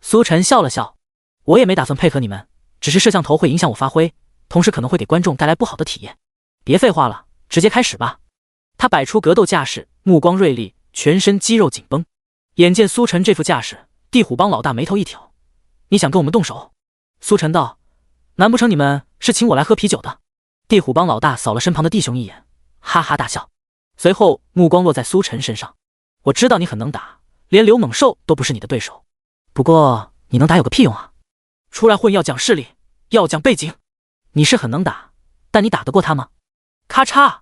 苏晨笑了笑，我也没打算配合你们，只是摄像头会影响我发挥，同时可能会给观众带来不好的体验。别废话了，直接开始吧。他摆出格斗架势，目光锐利，全身肌肉紧绷。眼见苏晨这副架势，地虎帮老大眉头一挑，你想跟我们动手？苏晨道，难不成你们是请我来喝啤酒的？地虎帮老大扫了身旁的弟兄一眼，哈哈大笑，随后目光落在苏晨身上。我知道你很能打，连刘猛兽都不是你的对手，不过你能打有个屁用啊！出来混要讲势力，要讲背景。你是很能打，但你打得过他吗？咔嚓！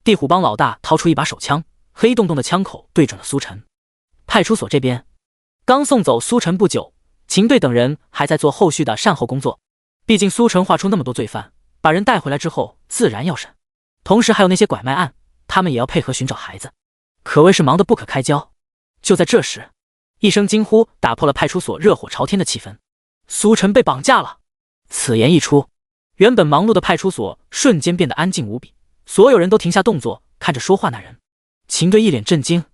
地虎帮老大掏出一把手枪，黑洞洞的枪口对准了苏晨。派出所这边刚送走苏晨不久，秦队等人还在做后续的善后工作。毕竟苏晨画出那么多罪犯，把人带回来之后自然要审，同时还有那些拐卖案，他们也要配合寻找孩子，可谓是忙得不可开交。就在这时，一声惊呼打破了派出所热火朝天的气氛：苏晨被绑架了！此言一出，原本忙碌的派出所瞬间变得安静无比，所有人都停下动作，看着说话那人。秦队一脸震惊：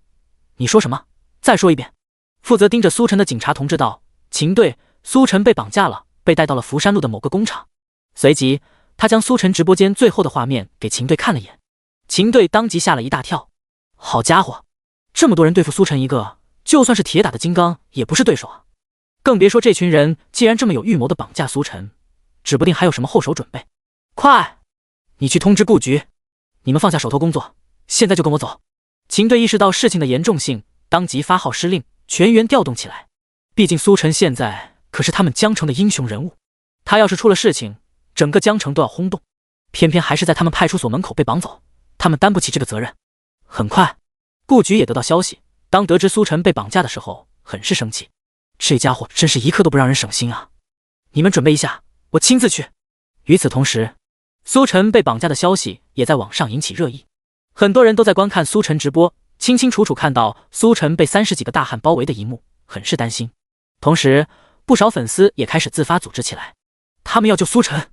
你说什么？再说一遍。负责盯着苏晨的警察同志道：秦队，苏晨被绑架了，被带到了福山路的某个工厂。随即他将苏晨直播间最后的画面给秦队看了眼。秦队当即吓了一大跳，好家伙，这么多人对付苏晨一个，就算是铁打的金刚也不是对手啊！更别说这群人既然这么有预谋的绑架苏晨，指不定还有什么后手准备。快，你去通知顾局，你们放下手头工作，现在就跟我走。秦队意识到事情的严重性，当即发号施令，全员调动起来。毕竟苏晨现在可是他们江城的英雄人物，他要是出了事情，整个江城都要轰动。偏偏还是在他们派出所门口被绑走，他们担不起这个责任。很快，顾局也得到消息，当得知苏晨被绑架的时候，很是生气。这家伙真是一刻都不让人省心啊！你们准备一下，我亲自去。与此同时，苏晨被绑架的消息也在网上引起热议，很多人都在观看苏晨直播，清清楚楚看到苏晨被30几个大汉包围的一幕，很是担心。同时，不少粉丝也开始自发组织起来，他们要救苏晨。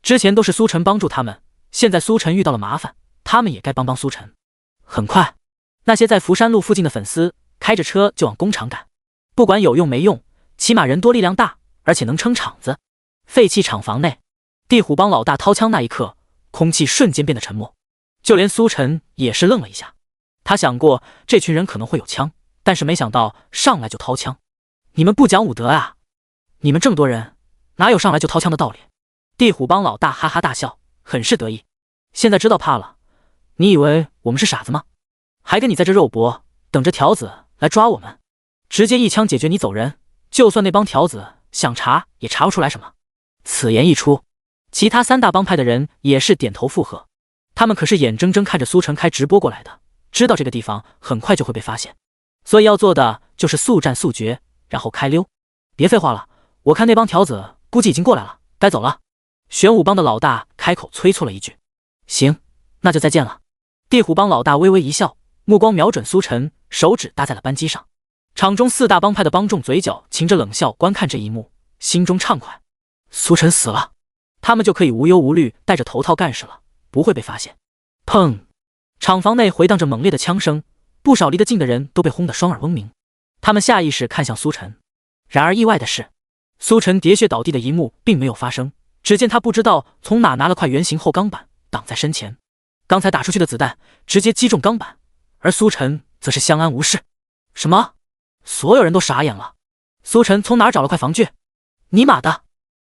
之前都是苏晨帮助他们，现在苏晨遇到了麻烦，他们也该帮帮苏晨。很快，那些在福山路附近的粉丝开着车就往工厂赶，不管有用没用，起码人多力量大，而且能撑场子。废弃厂房内，地虎帮老大掏枪那一刻，空气瞬间变得沉默，就连苏晨也是愣了一下。他想过这群人可能会有枪，但是没想到上来就掏枪。你们不讲武德啊！你们这么多人，哪有上来就掏枪的道理？地虎帮老大哈哈大笑，很是得意。现在知道怕了，你以为我们是傻子吗？还跟你在这肉搏，等着条子来抓我们，直接一枪解决你走人，就算那帮条子想查也查不出来什么。此言一出，其他3大帮派的人也是点头附和，他们可是眼睁睁看着苏晨开直播过来的，知道这个地方很快就会被发现，所以要做的就是速战速决，然后开溜。别废话了，我看那帮条子估计已经过来了，该走了。玄武帮的老大开口催促了一句。行，那就再见了。地虎帮老大微微一笑，目光瞄准苏晨，手指搭在了扳机上。场中4大帮派的帮众嘴角噙着冷笑，观看这一幕，心中畅快。苏晨死了，他们就可以无忧无虑戴着头套干事了，不会被发现。砰！厂房内回荡着猛烈的枪声，不少离得近的人都被轰得双耳嗡鸣。他们下意识看向苏晨，然而意外的是，苏晨喋血倒地的一幕并没有发生。只见他不知道从哪拿了块圆形厚钢板挡在身前，刚才打出去的子弹直接击中钢板，而苏晨则是相安无事。什么？所有人都傻眼了。苏晨从哪儿找了块防具？尼玛的！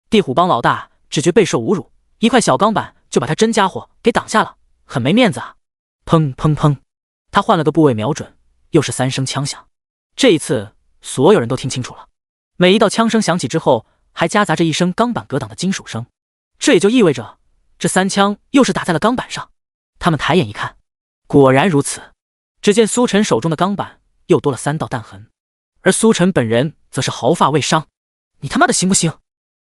地虎帮老大只觉备受侮辱，一块小钢板就把他真家伙给挡下了，很没面子啊！砰砰砰，他换了个部位瞄准，又是3声枪响。这一次所有人都听清楚了，每一道枪声响起之后，还夹杂着一声钢板格挡的金属声，这也就意味着这3枪又是打在了钢板上。他们抬眼一看，果然如此。只见苏晨手中的钢板又多了3道弹痕，而苏晨本人则是毫发未伤。你他妈的行不行？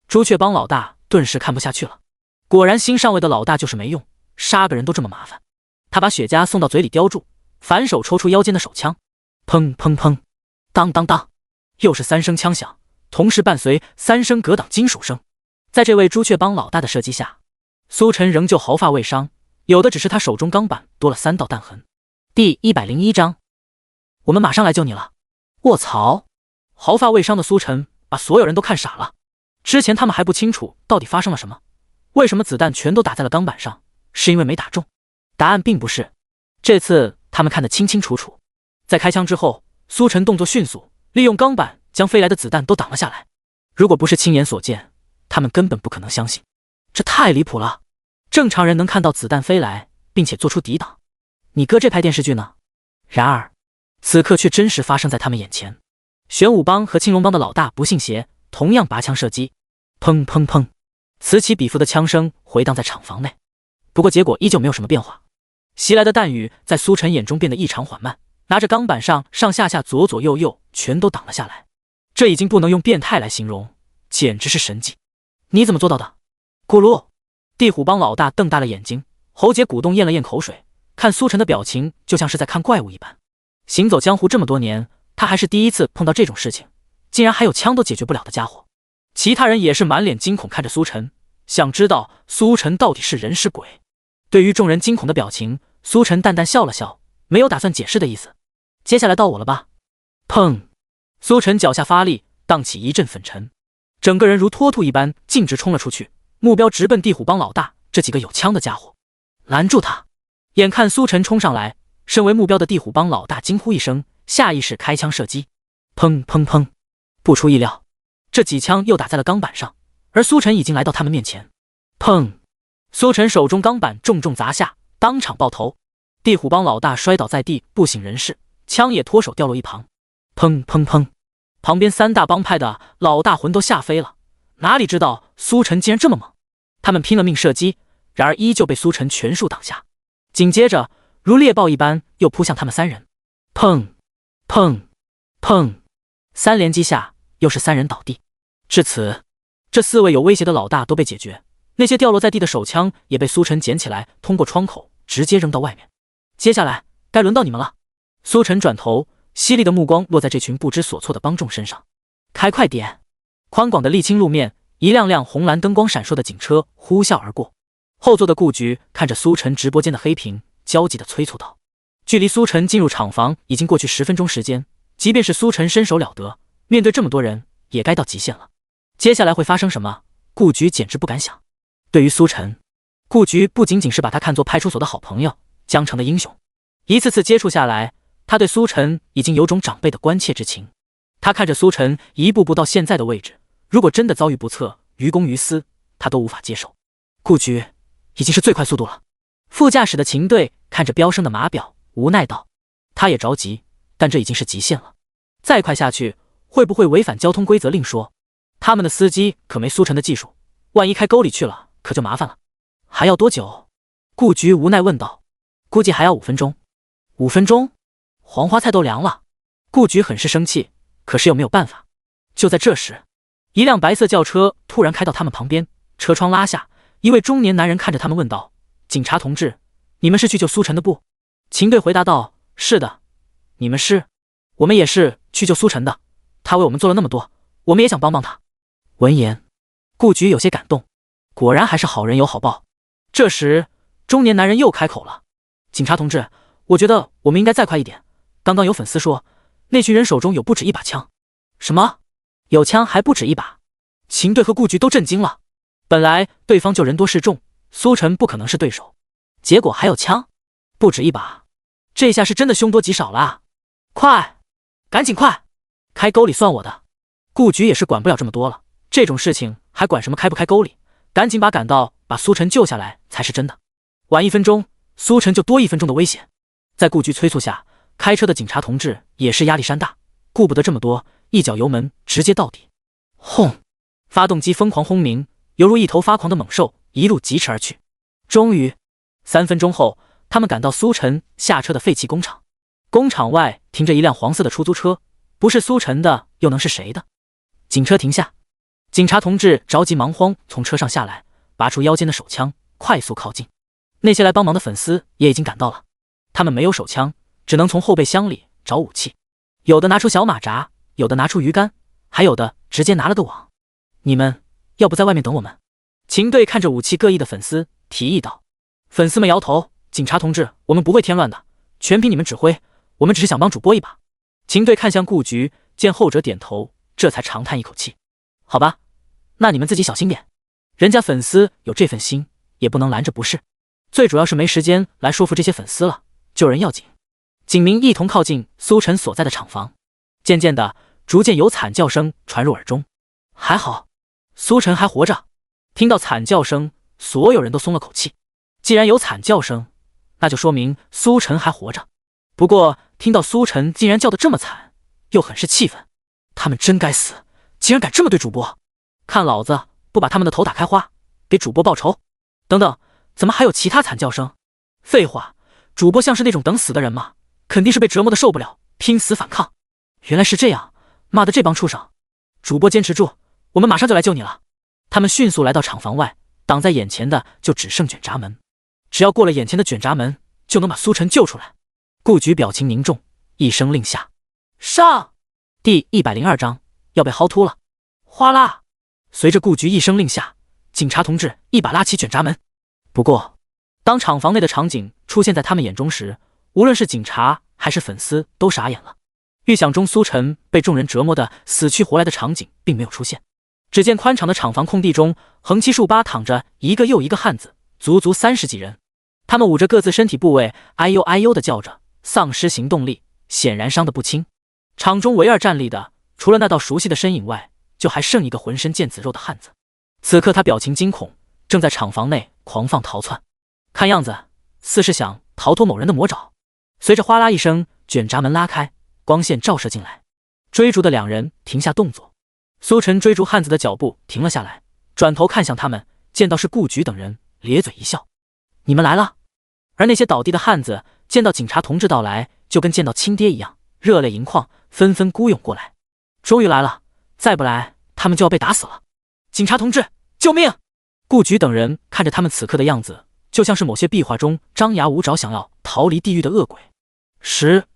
朱雀帮老大顿时看不下去了。果然新上位的老大就是没用，杀个人都这么麻烦。他把雪茄送到嘴里叼住，反手抽出腰间的手枪，砰砰砰，当当当，又是3声枪响，同时伴随3声格挡金属声。在这位朱雀帮老大的射击下，苏晨仍旧毫发未伤，有的只是他手中钢板多了3道弹痕。第101章，我们马上来救你了。卧槽！毫发未伤的苏晨把所有人都看傻了。之前他们还不清楚到底发生了什么，为什么子弹全都打在了钢板上，是因为没打中？答案并不是。这次他们看得清清楚楚。在开枪之后，苏晨动作迅速，利用钢板将飞来的子弹都挡了下来。如果不是亲眼所见，他们根本不可能相信，这太离谱了。正常人能看到子弹飞来并且做出抵挡，你哥这拍电视剧呢？然而此刻却真实发生在他们眼前。玄武帮和青龙帮的老大不信邪，同样拔枪射击，砰砰砰，此起彼伏的枪声回荡在厂房内。不过结果依旧没有什么变化，袭来的弹雨在苏晨眼中变得异常缓慢，拿着钢板上上下下左左右右全都挡了下来。这已经不能用变态来形容，简直是神迹。你怎么做到的？咕噜！地虎帮老大瞪大了眼睛，喉结鼓动咽了咽口水，看苏晨的表情就像是在看怪物一般。行走江湖这么多年，他还是第一次碰到这种事情，竟然还有枪都解决不了的家伙。其他人也是满脸惊恐看着苏晨，想知道苏晨到底是人是鬼。对于众人惊恐的表情，苏晨淡淡笑了笑，没有打算解释的意思。接下来到我了吧？砰！苏晨脚下发力，荡起一阵粉尘，整个人如脱兔一般径直冲了出去，目标直奔地虎帮老大这几个有枪的家伙。拦住他！眼看苏晨冲上来，身为目标的地虎帮老大惊呼一声，下意识开枪射击。砰砰砰！不出意料，这几枪又打在了钢板上，而苏晨已经来到他们面前。砰！苏晨手中钢板重重砸下，当场爆头。地虎帮老大摔倒在地，不省人事，枪也脱手掉落一旁。砰砰砰！旁边3大帮派的老大魂都吓飞了，哪里知道苏晨竟然这么猛。他们拼了命射击，然而依旧被苏晨全数挡下。紧接着如猎豹一般又扑向他们3人。砰砰砰！3连击下又是3人倒地。至此，这4位有威胁的老大都被解决，那些掉落在地的手枪也被苏晨捡起来，通过窗口直接扔到外面。接下来该轮到你们了。苏晨转头，犀利的目光落在这群不知所措的帮众身上。开快点！宽广的沥青路面，一辆辆红蓝灯光闪烁的警车呼啸而过。后座的顾局看着苏晨直播间的黑屏，焦急地催促道：距离苏晨进入厂房已经过去10分钟时间，即便是苏晨身手了得，面对这么多人也该到极限了。接下来会发生什么，顾局简直不敢想。对于苏晨，顾局不仅仅是把他看作派出所的好朋友，江城的英雄。一次次接触下来，他对苏晨已经有种长辈的关切之情。他看着苏晨一步步到现在的位置，如果真的遭遇不测，于公于私，他都无法接受。顾局已经是最快速度了。副驾驶的秦队看着飙升的码表，无奈道：他也着急，但这已经是极限了，再快下去会不会违反交通规则另说。他们的司机可没苏晨的技术，万一开沟里去了可就麻烦了。还要多久？顾局无奈问道。估计还要5分钟。5分钟？黄花菜都凉了。顾局很是生气，可是又没有办法。就在这时，一辆白色轿车突然开到他们旁边，车窗拉下，一位中年男人看着他们问道：警察同志，你们是去救苏晨的不？秦队回答道：是的。你们是？我们也是去救苏晨的，他为我们做了那么多，我们也想帮帮他。闻言，顾局有些感动，果然还是好人有好报。这时中年男人又开口了：警察同志，我觉得我们应该再快一点。刚刚有粉丝说那群人手中有不止1把枪。什么？有枪还不止1把？秦队和顾局都震惊了。本来对方就人多势众，苏晨不可能是对手，结果还有枪，不止1把，这下是真的凶多吉少了。快，赶紧快，开沟里算我的。顾局也是管不了这么多了，这种事情还管什么开不开沟里，赶紧赶到把苏晨救下来才是真的。晚1分钟，苏晨就多1分钟的危险。在顾局催促下，开车的警察同志也是压力山大，顾不得这么多，一脚油门直接到底。轰！发动机疯狂轰鸣，犹如一头发狂的猛兽，一路疾驰而去。终于，3分钟后，他们赶到苏晨下车的废弃工厂。工厂外停着一辆黄色的出租车，不是苏晨的，又能是谁的？警车停下，警察同志着急忙慌从车上下来，拔出腰间的手枪，快速靠近。那些来帮忙的粉丝也已经赶到了，他们没有手枪，只能从后备箱里找武器，有的拿出小马扎，有的拿出鱼竿，还有的直接拿了个网。你们要不在外面等我们？秦队看着武器各异的粉丝提议道。粉丝们摇头，警察同志，我们不会添乱的，全凭你们指挥，我们只是想帮主播一把。秦队看向顾局，见后者点头，这才长叹一口气。好吧，那你们自己小心点，人家粉丝有这份心，也不能拦着不是。最主要是没时间来说服这些粉丝了，救人要紧。警民一同靠近苏晨所在的厂房，渐渐的，逐渐有惨叫声传入耳中。还好，苏晨还活着。听到惨叫声，所有人都松了口气。既然有惨叫声，那就说明苏晨还活着。不过听到苏晨竟然叫得这么惨，又很是气愤。他们真该死，竟然敢这么对主播！看老子不把他们的头打开花，给主播报仇！等等，怎么还有其他惨叫声？废话，主播像是那种等死的人吗？肯定是被折磨的受不了，拼死反抗。原来是这样，妈的这帮畜生！主播坚持住，我们马上就来救你了。他们迅速来到厂房外，挡在眼前的就只剩卷闸门。只要过了眼前的卷闸门，就能把苏晨救出来。顾局表情凝重，一声令下，上！第102章要被薅秃了。哗啦！随着顾局一声令下，警察同志一把拉起卷闸门。不过，当厂房内的场景出现在他们眼中时，无论是警察还是粉丝都傻眼了。预想中苏晨被众人折磨的死去活来的场景并没有出现。只见宽敞的厂房空地中，横七竖八躺着一个又一个汉子，足足30几人。他们捂着各自身体部位，哎呦哎呦的叫着，丧失行动力，显然伤得不轻。场中唯二站立的，除了那道熟悉的身影外，就还剩一个浑身腱子肉的汉子。此刻他表情惊恐，正在厂房内狂放逃窜，看样子似是想逃脱某人的魔爪。随着哗啦一声，卷闸门拉开，光线照射进来，追逐的两人停下动作。苏晨追逐汉子的脚步停了下来，转头看向他们，见到是顾局等人，咧嘴一笑：“你们来了。”而那些倒地的汉子见到警察同志到来，就跟见到亲爹一样，热泪盈眶，纷纷孤涌过来。终于来了，再不来他们就要被打死了。警察同志，救命！顾局等人看着他们此刻的样子，就像是某些壁画中张牙舞爪想要逃离地狱的恶鬼。什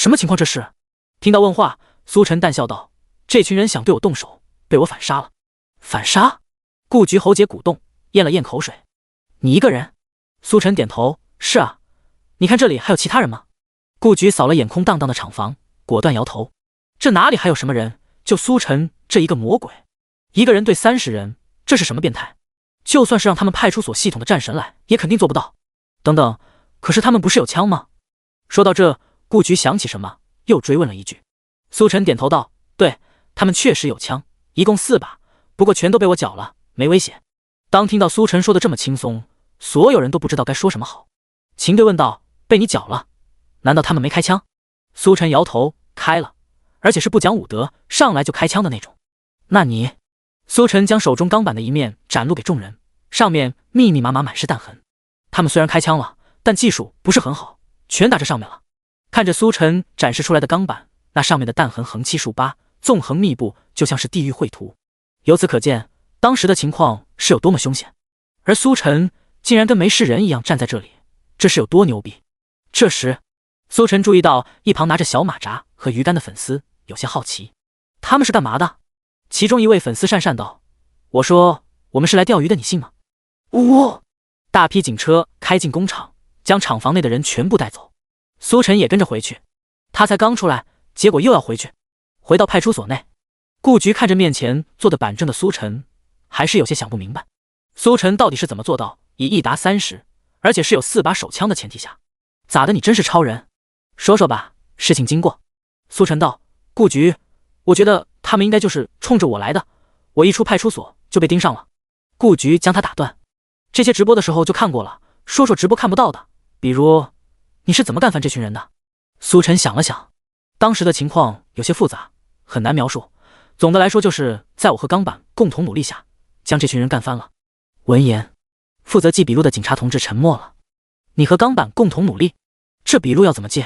么情况这是？听到问话，苏晨淡笑道：“这群人想对我动手，被我反杀了。”反杀？顾局喉结鼓动，咽了咽口水。你一个人？苏晨点头：“是啊，你看这里还有其他人吗？”顾局扫了眼空荡荡的厂房，果断摇头：“这哪里还有什么人？就苏晨这一个魔鬼，一个人对30人，这是什么变态？就算是让他们派出所系统的战神来，也肯定做不到。等等，可是他们不是有枪吗？”说到这，顾局想起什么，又追问了一句。苏晨点头道：“对，他们确实有枪，一共4把，不过全都被我缴了，没危险。”当听到苏晨说的这么轻松，所有人都不知道该说什么好。秦队问道：“被你缴了？难道他们没开枪？”苏晨摇头：“开了，而且是不讲武德，上来就开枪的那种。”那你……苏晨将手中钢板的一面展露给众人，上面密密麻麻满是弹痕。他们虽然开枪了，但技术不是很好，全打这上面了。看着苏晨展示出来的钢板，那上面的弹痕横七竖八，纵横密布，就像是地狱绘图。由此可见，当时的情况是有多么凶险。而苏晨竟然跟没事人一样站在这里，这是有多牛逼？这时，苏晨注意到一旁拿着小马扎和鱼竿的粉丝，有些好奇，他们是干嘛的？其中一位粉丝讪讪道：“我说我们是来钓鱼的，你信吗？”呜！大批警车开进工厂，将厂房内的人全部带走。苏晨也跟着回去，他才刚出来，结果又要回去。回到派出所内，顾局看着面前坐得板正的苏晨，还是有些想不明白，苏晨到底是怎么做到以1打30，而且是有4把手枪的前提下？咋的，你真是超人？说说吧，事情经过。苏晨道：“顾局，我觉得他们应该就是冲着我来的，我一出派出所就被盯上了。”顾局将他打断：“这些直播的时候就看过了，说说直播看不到的，比如你是怎么干翻这群人的？”苏晨想了想，当时的情况有些复杂，很难描述。总的来说，就是在我和钢板共同努力下，将这群人干翻了。闻言，负责记笔录的警察同志沉默了。你和钢板共同努力，这笔录要怎么记？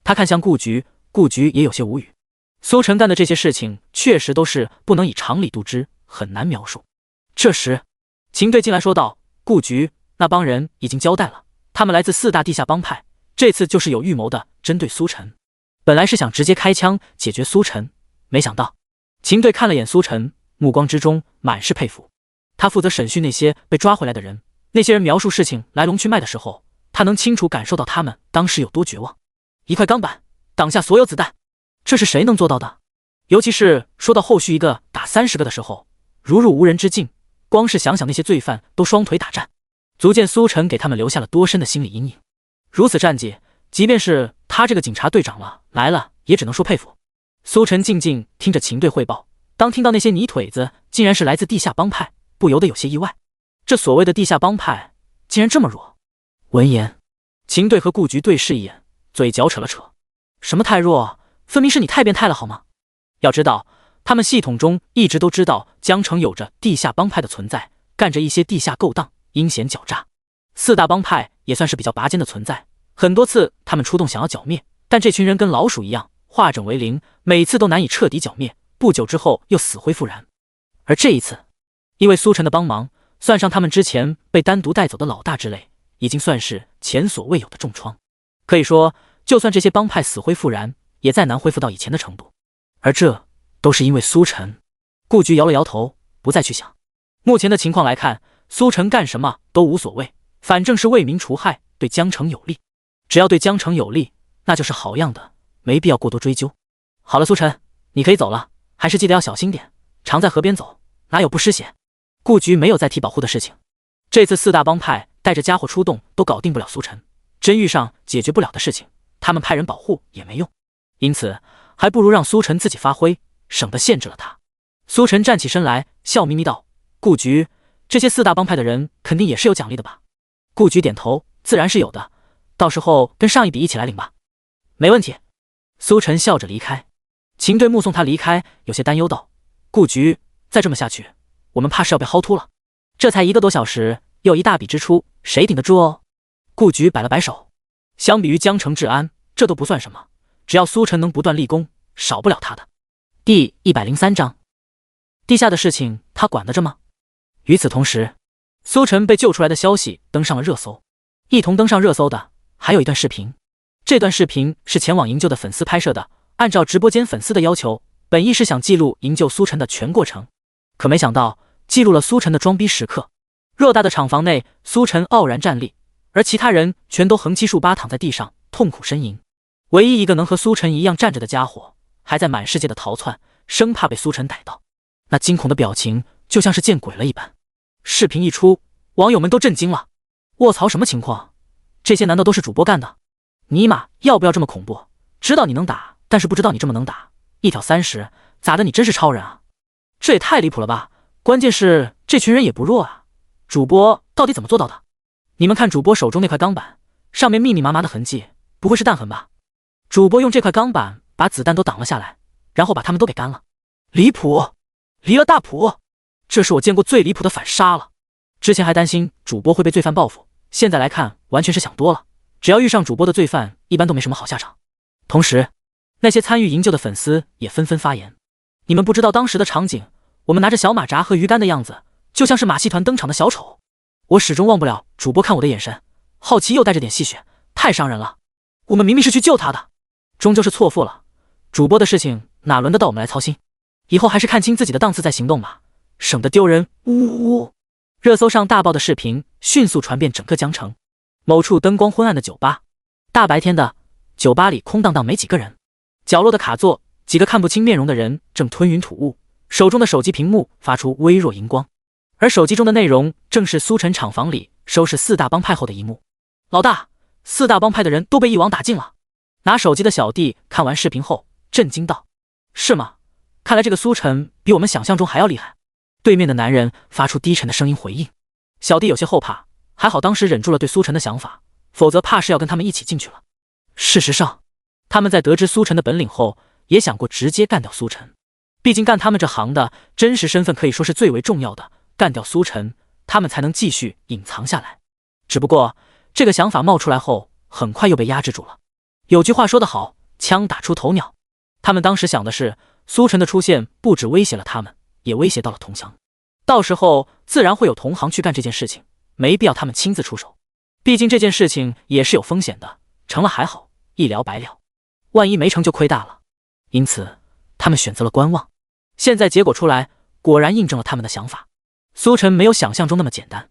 他看向顾局，顾局也有些无语。苏晨干的这些事情确实都是不能以常理度之，很难描述。这时秦队进来说道：“顾局，那帮人已经交代了，他们来自4大地下帮派，这次就是有预谋的针对苏晨。本来是想直接开枪解决苏晨，没想到……”秦队看了眼苏晨，目光之中满是佩服。他负责审讯那些被抓回来的人，那些人描述事情来龙去脉的时候，他能清楚感受到他们当时有多绝望。一块钢板挡下所有子弹，这是谁能做到的？尤其是说到后续一个打30个的时候，如入无人之境，光是想想那些罪犯都双腿打颤，足见苏晨给他们留下了多深的心理阴影。如此战绩，即便是他这个警察队长来了，也只能说佩服。苏晨静静听着秦队汇报，当听到那些泥腿子竟然是来自地下帮派，不由得有些意外。这所谓的地下帮派竟然这么弱。闻言，秦队和顾局对视一眼，嘴角扯了扯：“什么太弱？分明是你太变态了好吗？”要知道，他们系统中一直都知道江城有着地下帮派的存在，干着一些地下勾当，阴险狡诈。4大帮派也算是比较拔尖的存在，很多次他们出动想要剿灭，但这群人跟老鼠一样，化整为零，每次都难以彻底剿灭，不久之后又死灰复燃。而这一次，因为苏晨的帮忙，算上他们之前被单独带走的老大之类，已经算是前所未有的重创。可以说，就算这些帮派死灰复燃，也再难恢复到以前的程度。而这都是因为苏晨。顾局摇了摇头，不再去想。目前的情况来看，苏晨干什么都无所谓，反正是为民除害，对江城有利。只要对江城有利，那就是好样的，没必要过多追究。好了，苏晨，你可以走了，还是记得要小心点，常在河边走，哪有不湿鞋。顾局没有再提保护的事情。这次4大帮派带着家伙出动，都搞定不了苏晨，真遇上解决不了的事情，他们派人保护也没用，因此还不如让苏晨自己发挥，省得限制了他。苏晨站起身来，笑眯眯道：“顾局，这些4大帮派的人肯定也是有奖励的吧？”顾局点头：“自然是有的，到时候跟上一笔一起来领吧。”没问题。苏晨笑着离开。秦队目送他离开，有些担忧道：“顾局，再这么下去，我们怕是要被薅秃了。这才1个多小时，又一大笔支出，谁顶得住哦？”顾局摆了摆手，相比于江城治安，这都不算什么，只要苏晨能不断立功，少不了他的。第103章，地下的事情他管得着吗？与此同时，苏晨被救出来的消息登上了热搜，一同登上热搜的还有一段视频。这段视频是前往营救的粉丝拍摄的，按照直播间粉丝的要求，本意是想记录营救苏晨的全过程，可没想到记录了苏晨的装逼时刻。偌大的厂房内，苏晨傲然站立，而其他人全都横七竖八躺在地上痛苦呻吟。唯一一个能和苏晨一样站着的家伙，还在满世界的逃窜，生怕被苏晨逮到。那惊恐的表情就像是见鬼了一般。视频一出，网友们都震惊了。卧槽，什么情况？这些难道都是主播干的？尼玛，要不要这么恐怖？知道你能打，但是不知道你这么能打，一挑30，咋的？你真是超人啊！这也太离谱了吧！关键是这群人也不弱啊，主播到底怎么做到的？你们看主播手中那块钢板，上面密密麻麻的痕迹，不会是弹痕吧？主播用这块钢板把子弹都挡了下来，然后把他们都给干了。离谱，离了大谱！这是我见过最离谱的反杀了。之前还担心主播会被罪犯报复，现在来看完全是想多了。只要遇上主播的罪犯，一般都没什么好下场。同时，那些参与营救的粉丝也纷纷发言：“你们不知道当时的场景，我们拿着小马扎和鱼竿的样子，就像是马戏团登场的小丑。我始终忘不了主播看我的眼神，好奇又带着点戏谑，太伤人了。我们明明是去救他的，终究是错付了。主播的事情哪轮得到我们来操心？以后还是看清自己的档次再行动吧，省得丢人。”呜呜呜！热搜上大爆的视频迅速传遍整个江城。某处灯光昏暗的酒吧，大白天的，酒吧里空荡荡没几个人。角落的卡座，几个看不清面容的人正吞云吐雾，手中的手机屏幕发出微弱荧光，而手机中的内容正是苏晨厂房里收拾4大帮派后的一幕。老大，4大帮派的人都被一网打尽了。拿手机的小弟看完视频后震惊道：“是吗？看来这个苏晨比我们想象中还要厉害。”对面的男人发出低沉的声音回应。小弟有些后怕，还好当时忍住了对苏晨的想法，否则怕是要跟他们一起进去了。事实上，他们在得知苏晨的本领后，也想过直接干掉苏晨。毕竟干他们这行的，真实身份可以说是最为重要的，干掉苏晨，他们才能继续隐藏下来。只不过这个想法冒出来后，很快又被压制住了。有句话说得好，枪打出头鸟。他们当时想的是，苏晨的出现不只威胁了他们，也威胁到了同乡。到时候自然会有同行去干这件事情，没必要他们亲自出手。毕竟这件事情也是有风险的，成了还好，一了百了；万一没成就亏大了。因此，他们选择了观望。现在结果出来，果然印证了他们的想法。苏晨没有想象中那么简单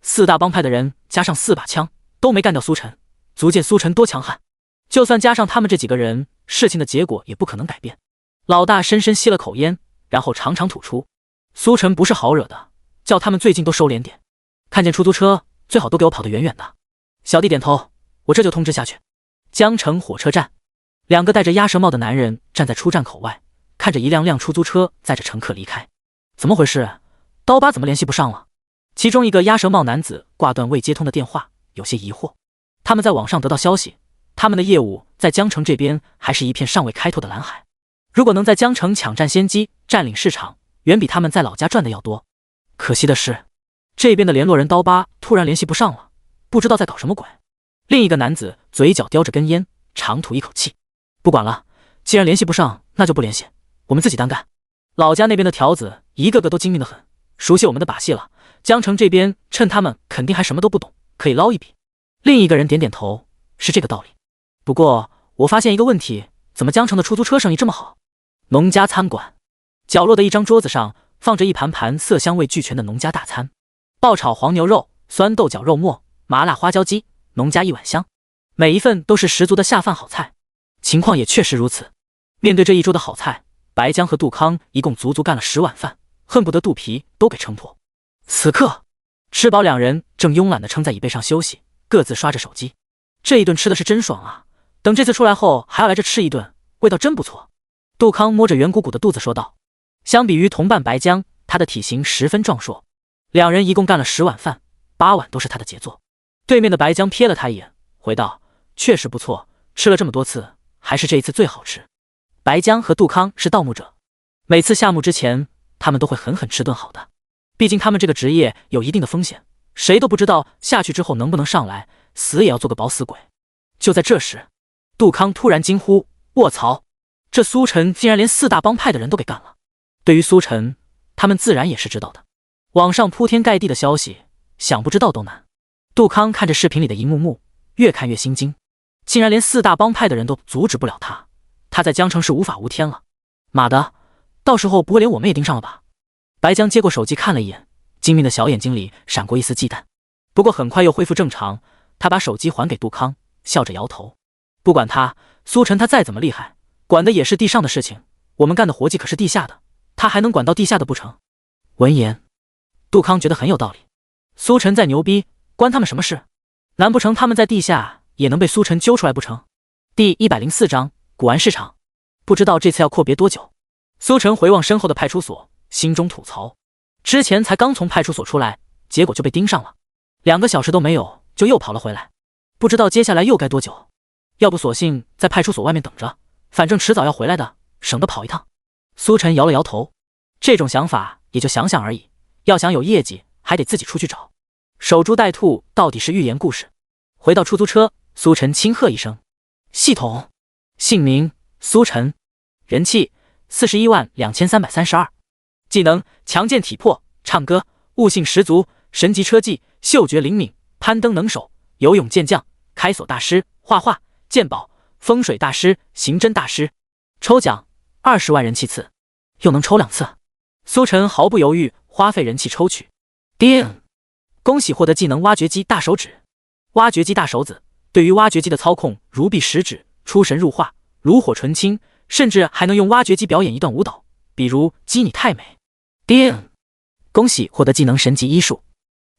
，4大帮派的人加上4把枪都没干掉苏晨，足见苏晨多强悍。就算加上他们这几个人，事情的结果也不可能改变。老大深深吸了口烟，然后长长吐出。苏晨不是好惹的，叫他们最近都收敛点，看见出租车最好都给我跑得远远的。小弟点头，我这就通知下去。江城火车站，2个戴着鸭舌帽的男人站在出站口外，看着一辆辆出租车载着乘客离开。怎么回事？刀疤怎么联系不上了？其中一个鸭舌帽男子挂断未接通的电话，有些疑惑。他们在网上得到消息，他们的业务在江城这边还是一片尚未开拓的蓝海。如果能在江城抢占先机，占领市场，远比他们在老家赚的要多。可惜的是，这边的联络人刀疤突然联系不上了，不知道在搞什么鬼。另一个男子嘴角叼着根烟，长吐一口气。不管了，既然联系不上，那就不联系，我们自己单干。老家那边的条子一个个都精明得很，熟悉我们的把戏了。江城这边趁他们肯定还什么都不懂，可以捞一笔。另一个人点点头，是这个道理。不过我发现一个问题，怎么江城的出租车生意这么好？农家餐馆角落的一张桌子上放着一盘盘色香味俱全的农家大餐，爆炒黄牛肉、酸豆角肉末、麻辣花椒鸡，农家一碗香，每一份都是十足的下饭好菜。情况也确实如此。面对这一桌的好菜，白江和杜康一共足足干了10碗饭，恨不得肚皮都给撑破。此刻吃饱，2人正慵懒地撑在椅背上休息，各自刷着手机。这一顿吃的是真爽啊，等这次出来后还要来这吃一顿，味道真不错。杜康摸着圆鼓鼓的肚子说道。相比于同伴白江，他的体型十分壮硕。2人一共干了10碗饭，8碗都是他的杰作。对面的白江瞥了他一眼，回道：确实不错，吃了这么多次，还是这一次最好吃。白江和杜康是盗墓者，每次下墓之前，他们都会狠狠吃顿好的。毕竟他们这个职业有一定的风险，谁都不知道下去之后能不能上来，死也要做个饱死鬼。就在这时，杜康突然惊呼：卧槽！这苏晨竟然连4大帮派的人都给干了。对于苏晨，他们自然也是知道的。网上铺天盖地的消息，想不知道都难。杜康看着视频里的一幕幕，越看越心惊，竟然连4大帮派的人都阻止不了他，他在江城是无法无天了。妈的，到时候不会连我们也盯上了吧？白江接过手机看了一眼，精明的小眼睛里闪过一丝忌惮，不过很快又恢复正常。他把手机还给杜康，笑着摇头。不管他，苏晨他再怎么厉害，管的也是地上的事情，我们干的活计可是地下的，他还能管到地下的不成？闻言，杜康觉得很有道理。苏晨再牛逼，关他们什么事？难不成他们在地下也能被苏晨揪出来不成？第104章古玩市场，不知道这次要阔别多久。苏晨回望身后的派出所，心中吐槽：之前才刚从派出所出来，结果就被盯上了，2个小时都没有就又跑了回来，不知道接下来又该多久。要不索性在派出所外面等着，反正迟早要回来的，省得跑一趟。苏晨摇了摇头，这种想法也就想想而已，要想有业绩还得自己出去找。守株待兔到底是寓言故事。回到出租车，苏晨轻喝一声：系统。姓名：苏晨，人气412332，技能：强健体魄，唱歌，悟性十足，神级车技，嗅觉灵敏，攀登能手，游泳健将，开锁大师，画画，鉴宝，风水大师，刑侦大师。抽奖20万人气次，又能抽2次。苏晨毫不犹豫花费人气抽取。叮！恭喜获得技能挖掘机大手指。挖掘机大手子对于挖掘机的操控如臂使指，出神入化，炉火纯青，甚至还能用挖掘机表演一段舞蹈，比如鸡你太美。叮！恭喜获得技能神级医术。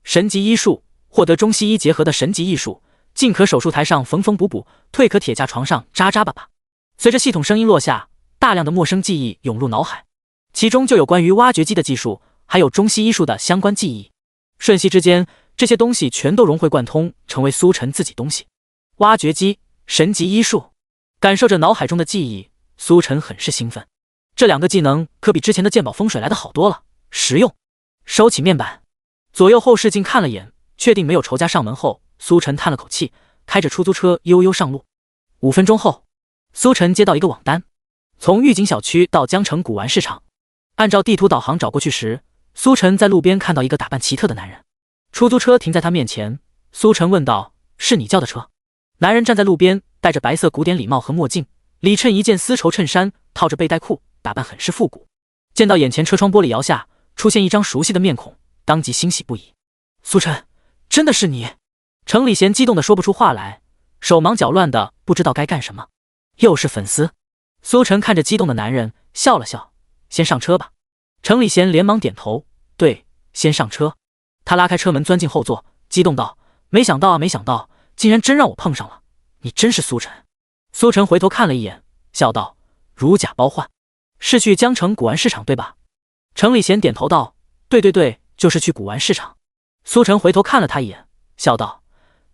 神级医术获得中西医结合的神级艺术，进可手术台上缝缝补补，退可铁架床上扎扎巴巴。随着系统声音落下，大量的陌生记忆涌入脑海，其中就有关于挖掘机的技术，还有中西医术的相关记忆。瞬息之间，这些东西全都融会贯通，成为苏晨自己东西。挖掘机，神级医术，感受着脑海中的记忆，苏晨很是兴奋。这2个技能可比之前的鉴宝风水来的好多了，实用。收起面板，左右后视镜看了眼，确定没有仇家上门后，苏晨叹了口气，开着出租车悠悠上路。5分钟后，苏晨接到一个网单，从御景小区到江城古玩市场。按照地图导航找过去时，苏晨在路边看到一个打扮奇特的男人。出租车停在他面前，苏晨问道：“是你叫的车？”男人站在路边，戴着白色古典礼帽和墨镜，里衬一件丝绸衬衫，套着背带裤，打扮很是复古。见到眼前车窗玻璃摇下出现一张熟悉的面孔，当即欣喜不已。苏晨，真的是你！程礼贤激动的说不出话来，手忙脚乱的不知道该干什么。又是粉丝。苏晨看着激动的男人笑了笑，先上车吧。程礼贤连忙点头，对，先上车。他拉开车门钻进后座，激动道：“没想到啊，没想到，竟然真让我碰上了！你真是苏晨。”苏晨回头看了一眼，笑道：“如假包换，是去江城古玩市场对吧？”程礼贤点头道：“对对对，就是去古玩市场。”苏晨回头看了他一眼，笑道：“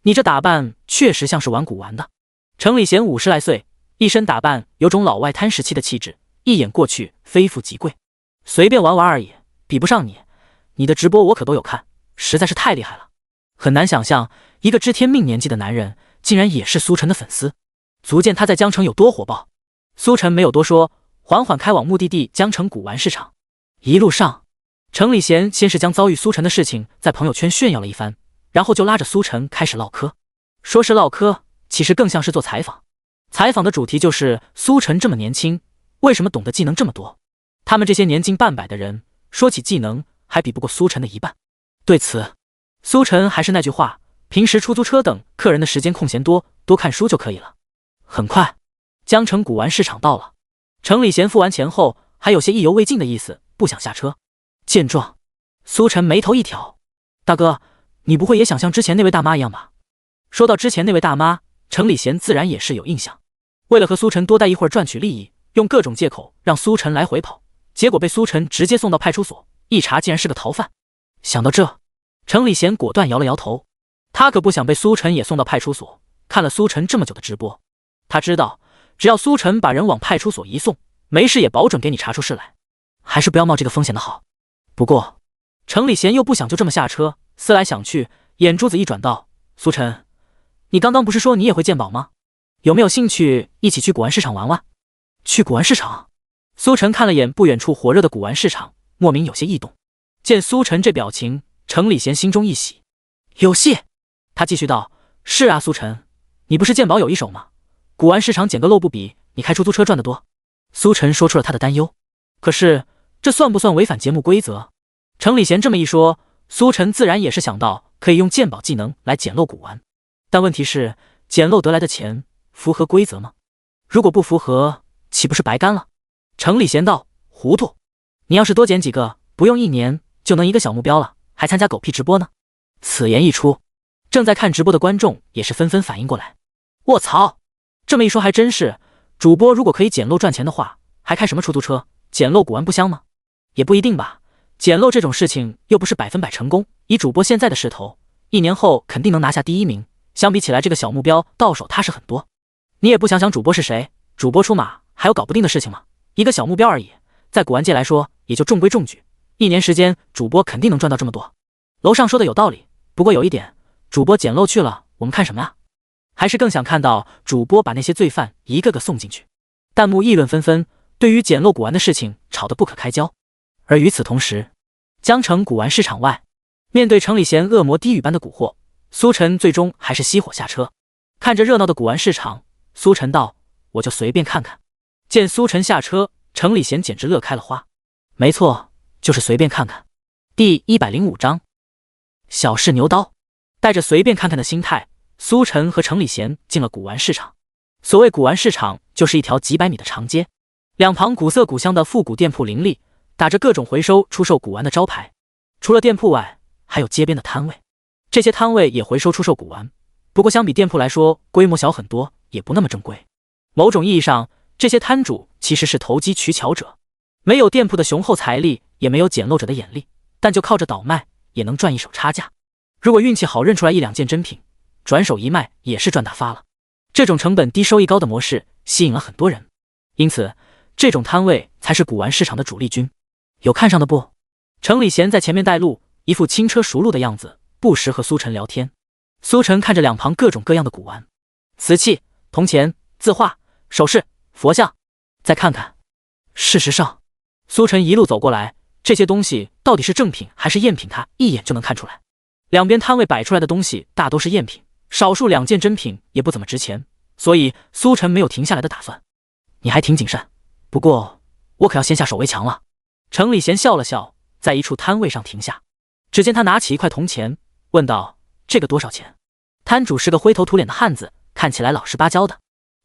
你这打扮确实像是玩古玩的。”程礼贤50来岁，一身打扮有种老外滩时期的气质，一眼过去非富即贵。随便玩玩而已，比不上你。你的直播我可都有看，实在是太厉害了。很难想象一个知天命年纪的男人竟然也是苏晨的粉丝，足见他在江城有多火爆。苏晨没有多说，缓缓开往目的地江城古玩市场。一路上，程礼贤先是将遭遇苏晨的事情在朋友圈炫耀了一番，然后就拉着苏晨开始唠嗑。说是唠嗑，其实更像是做采访。采访的主题就是苏晨这么年轻，为什么懂得技能这么多？他们这些年近半百的人，说起技能还比不过苏晨的一半。对此，苏晨还是那句话，平时出租车等客人的时间空闲多，多看书就可以了。很快，江城古玩市场到了。程礼贤付完钱后，还有些意犹未尽的意思，不想下车。见状，苏晨眉头一挑：“大哥，你不会也想像之前那位大妈一样吧？”说到之前那位大妈，程礼贤自然也是有印象。为了和苏晨多待一会儿赚取利益，用各种借口让苏晨来回跑，结果被苏晨直接送到派出所，一查竟然是个逃犯。想到这，程礼贤果断摇了摇头。他可不想被苏晨也送到派出所。看了苏晨这么久的直播，他知道只要苏晨把人往派出所一送，没事也保准给你查出事来。还是不要冒这个风险的好。不过程礼贤又不想就这么下车，思来想去，眼珠子一转道：“苏晨，你刚刚不是说你也会鉴宝吗？有没有兴趣一起去古玩市场玩玩？”去古玩市场？苏晨看了眼不远处火热的古玩市场，莫名有些异动。见苏晨这表情，程礼贤心中一喜，有戏。他继续道：“是啊，苏晨，你不是鉴宝有一手吗？古玩市场捡个漏不比你开出租车赚得多。”苏晨说出了他的担忧。可是这算不算违反节目规则？程礼贤这么一说，苏晨自然也是想到可以用鉴宝技能来捡漏古玩。但问题是，捡漏得来的钱符合规则吗？如果不符合，岂不是白干了？程礼贤道：“糊涂，你要是多捡几个，不用1年就能一个小目标了，还参加狗屁直播呢？”此言一出，正在看直播的观众也是纷纷反应过来。卧槽，这么一说还真是，主播如果可以捡漏赚钱的话，还开什么出租车？捡漏古玩不香吗？也不一定吧，捡漏这种事情又不是100%成功，以主播现在的势头，1年后肯定能拿下第1名。相比起来，这个小目标到手踏实很多。你也不想想主播是谁，主播出马还有搞不定的事情吗？一个小目标而已，在古玩界来说也就中规中矩，1年时间主播肯定能赚到这么多。楼上说的有道理，不过有一点，主播捡漏去了，我们看什么呀？还是更想看到主播把那些罪犯一个个送进去。弹幕议论纷纷，对于捡漏古玩的事情吵得不可开交。而与此同时，江城古玩市场外，面对程礼贤恶魔低语般的蛊惑，苏晨最终还是熄火下车。看着热闹的古玩市场，苏晨道：“我就随便看看。”见苏晨下车，程礼贤简直乐开了花。没错，就是随便看看。第105章，小试牛刀。带着随便看看的心态，苏晨和程礼贤进了古玩市场。所谓古玩市场，就是一条几百米的长街，两旁古色古香的复古店铺林立，打着各种回收出售古玩的招牌。除了店铺外，还有街边的摊位，这些摊位也回收出售古玩，不过相比店铺来说，规模小很多，也不那么正规。某种意义上，这些摊主其实是投机取巧者，没有店铺的雄厚财力，也没有捡漏者的眼力，但就靠着倒卖也能赚一手差价。如果运气好认出来1-2件真品，转手一卖也是赚大发了。这种成本低收益高的模式吸引了很多人，因此这种摊位才是古玩市场的主力军。有看上的不？程礼贤在前面带路，一副轻车熟路的样子，不时和苏晨聊天。苏晨看着两旁各种各样的古玩，瓷器、铜钱、字画、首饰、佛像，再看看。事实上，苏晨一路走过来，这些东西到底是正品还是赝品，他一眼就能看出来。两边摊位摆出来的东西大都是赝品，少数2件真品也不怎么值钱，所以苏晨没有停下来的打算。你还挺谨慎，不过我可要先下手为强了。程礼贤笑了笑，在一处摊位上停下。只见他拿起一块铜钱，问道：“这个多少钱？”摊主是个灰头土脸的汉子，看起来老实巴交的。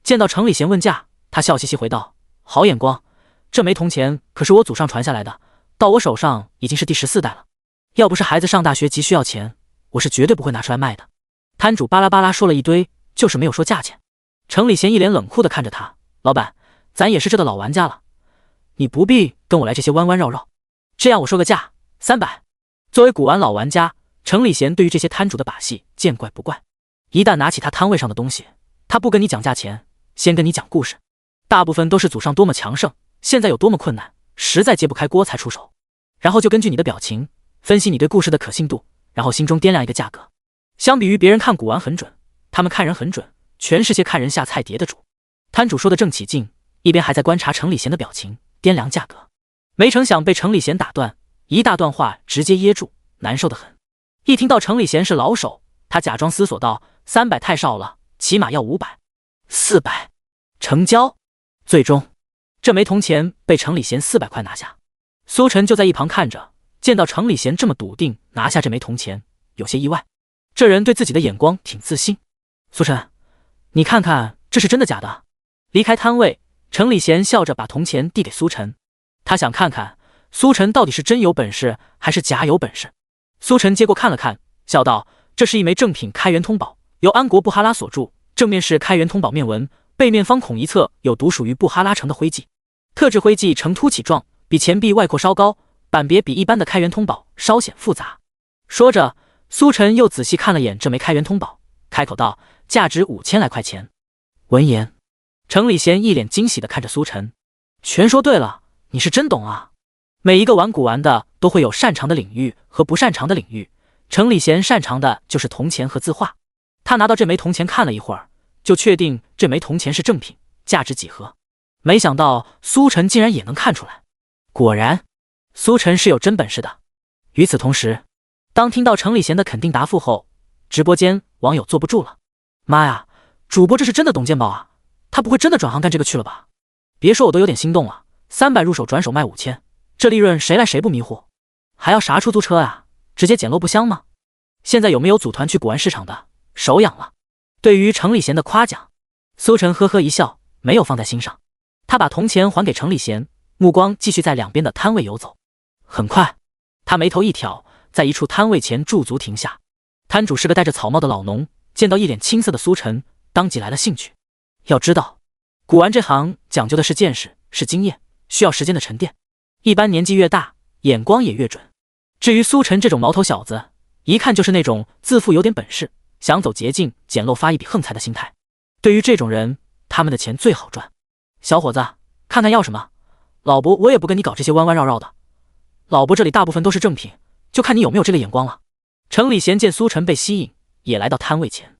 见到程礼贤问价，他笑嘻嘻回道：“好眼光，这枚铜钱可是我祖上传下来的，到我手上已经是第14代了。要不是孩子上大学急需要钱，我是绝对不会拿出来卖的。”摊主巴拉巴拉说了一堆，就是没有说价钱。程礼贤一脸冷酷地看着他：“老板，咱也是这的老玩家了，你不必跟我来这些弯弯绕绕。这样我说个价，300。”作为古玩老玩家，程礼贤对于这些摊主的把戏见怪不怪。一旦拿起他摊位上的东西，他不跟你讲价钱，先跟你讲故事。大部分都是祖上多么强盛，现在有多么困难，实在揭不开锅才出手。然后就根据你的表情分析你对故事的可信度，然后心中掂量一个价格。相比于别人看古玩很准，他们看人很准，全是些看人下菜碟的主。摊主说的正起劲，一边还在观察程礼贤的表情，掂量价格。没成想被程礼贤打断，一大段话直接噎住，难受得很。一听到程礼贤是老手，他假装思索道：“300太少了，起码要500。400，成交。”最终，这枚铜钱被程礼贤400块拿下。苏晨就在一旁看着，见到程礼贤这么笃定拿下这枚铜钱，有些意外。这人对自己的眼光挺自信。苏晨，你看看这是真的假的？离开摊位，程礼贤笑着把铜钱递给苏晨，他想看看苏晨到底是真有本事还是假有本事。苏晨接过看了看，笑道：“这是一枚正品开元通宝，由安国布哈拉所铸，正面是开元通宝面纹，背面方孔一侧有独属于布哈拉城的徽记，特制徽记呈凸起状，比钱币外扩稍高，版别比一般的开元通宝稍显复杂。”说着，苏晨又仔细看了眼这枚开元通宝，开口道：“价值5000来块钱。”闻言，程礼贤一脸惊喜地看着苏晨：“全说对了，你是真懂啊！”每一个玩古玩的都会有擅长的领域和不擅长的领域，程礼贤擅长的就是铜钱和字画。他拿到这枚铜钱看了一会儿，就确定这枚铜钱是正品，价值几何。没想到苏晨竟然也能看出来，果然，苏晨是有真本事的。与此同时，当听到程礼贤的肯定答复后，直播间网友坐不住了：“妈呀，主播这是真的懂鉴宝啊！他不会真的转行干这个去了吧？别说我都有点心动了，300入手转手卖5000。这利润谁来谁不迷糊？还要啥出租车啊？直接捡漏不香吗？现在有没有组团去古玩市场的？手痒了。”对于程礼贤的夸奖，苏晨呵呵一笑，没有放在心上。他把铜钱还给程礼贤，目光继续在两边的摊位游走。很快，他眉头一挑，在一处摊位前驻足停下。摊主是个戴着草帽的老农，见到一脸青涩的苏晨，当即来了兴趣。要知道，古玩这行讲究的是见识，是经验，需要时间的沉淀。一般年纪越大，眼光也越准。至于苏晨这种毛头小子，一看就是那种自负有点本事，想走捷径捡漏发一笔横财的心态。对于这种人，他们的钱最好赚。小伙子，看看要什么？老伯我也不跟你搞这些弯弯绕绕的，老伯这里大部分都是正品，就看你有没有这个眼光了。程礼贤见苏晨被吸引，也来到摊位前。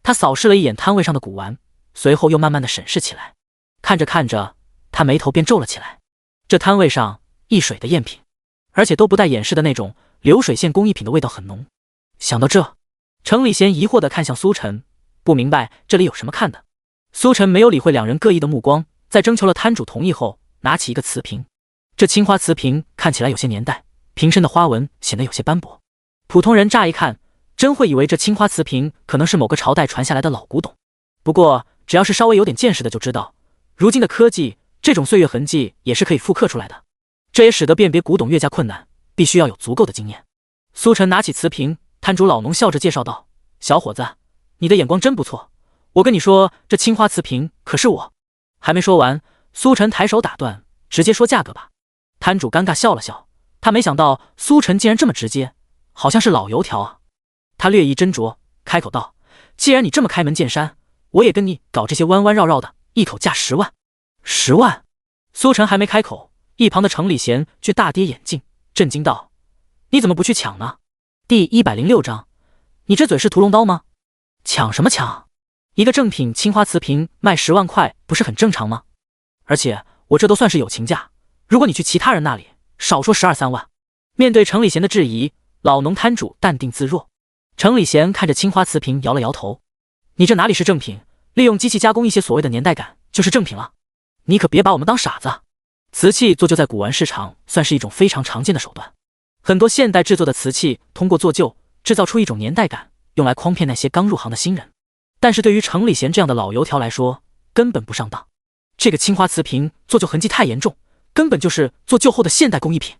他扫视了一眼摊位上的古玩，随后又慢慢的审视起来。看着看着，他眉头便皱了起来。这摊位上一水的赝品，而且都不带掩饰的那种流水线工艺品的味道很浓。想到这，程礼贤疑惑地看向苏晨，不明白这里有什么看的。苏晨没有理会两人各异的目光，在征求了摊主同意后，拿起一个瓷瓶。这青花瓷瓶看起来有些年代，瓶身的花纹显得有些斑驳。普通人乍一看，真会以为这青花瓷瓶可能是某个朝代传下来的老古董。不过，只要是稍微有点见识的就知道，如今的科技，这种岁月痕迹也是可以复刻出来的。这也使得辨别古董越加困难，必须要有足够的经验。苏晨拿起瓷瓶，摊主老农笑着介绍道：“小伙子，你的眼光真不错。我跟你说，这青花瓷瓶可是我……”还没说完，苏晨抬手打断：“直接说价格吧。”摊主尴尬笑了笑，他没想到苏晨竟然这么直接，好像是老油条啊。他略一斟酌，开口道：“既然你这么开门见山，我也跟你搞这些弯弯绕绕的，一口价10万。”10万！苏晨还没开口，一旁的程礼贤却大跌眼镜，震惊道：“你怎么不去抢呢？”第106章，你这嘴是屠龙刀吗？抢什么抢？一个正品青花瓷瓶卖10万块，不是很正常吗？而且我这都算是友情价，如果你去其他人那里，少说12、3万。面对程礼贤的质疑，老农摊主淡定自若。程礼贤看着青花瓷瓶摇了摇头：“你这哪里是正品？利用机器加工一些所谓的年代感就是正品了。你可别把我们当傻子。瓷器做旧在古玩市场算是一种非常常见的手段，很多现代制作的瓷器通过做旧制造出一种年代感，用来诓骗那些刚入行的新人。但是对于程礼贤这样的老油条来说，根本不上当。这个青花瓷瓶做旧痕迹太严重，根本就是做旧后的现代工艺品。”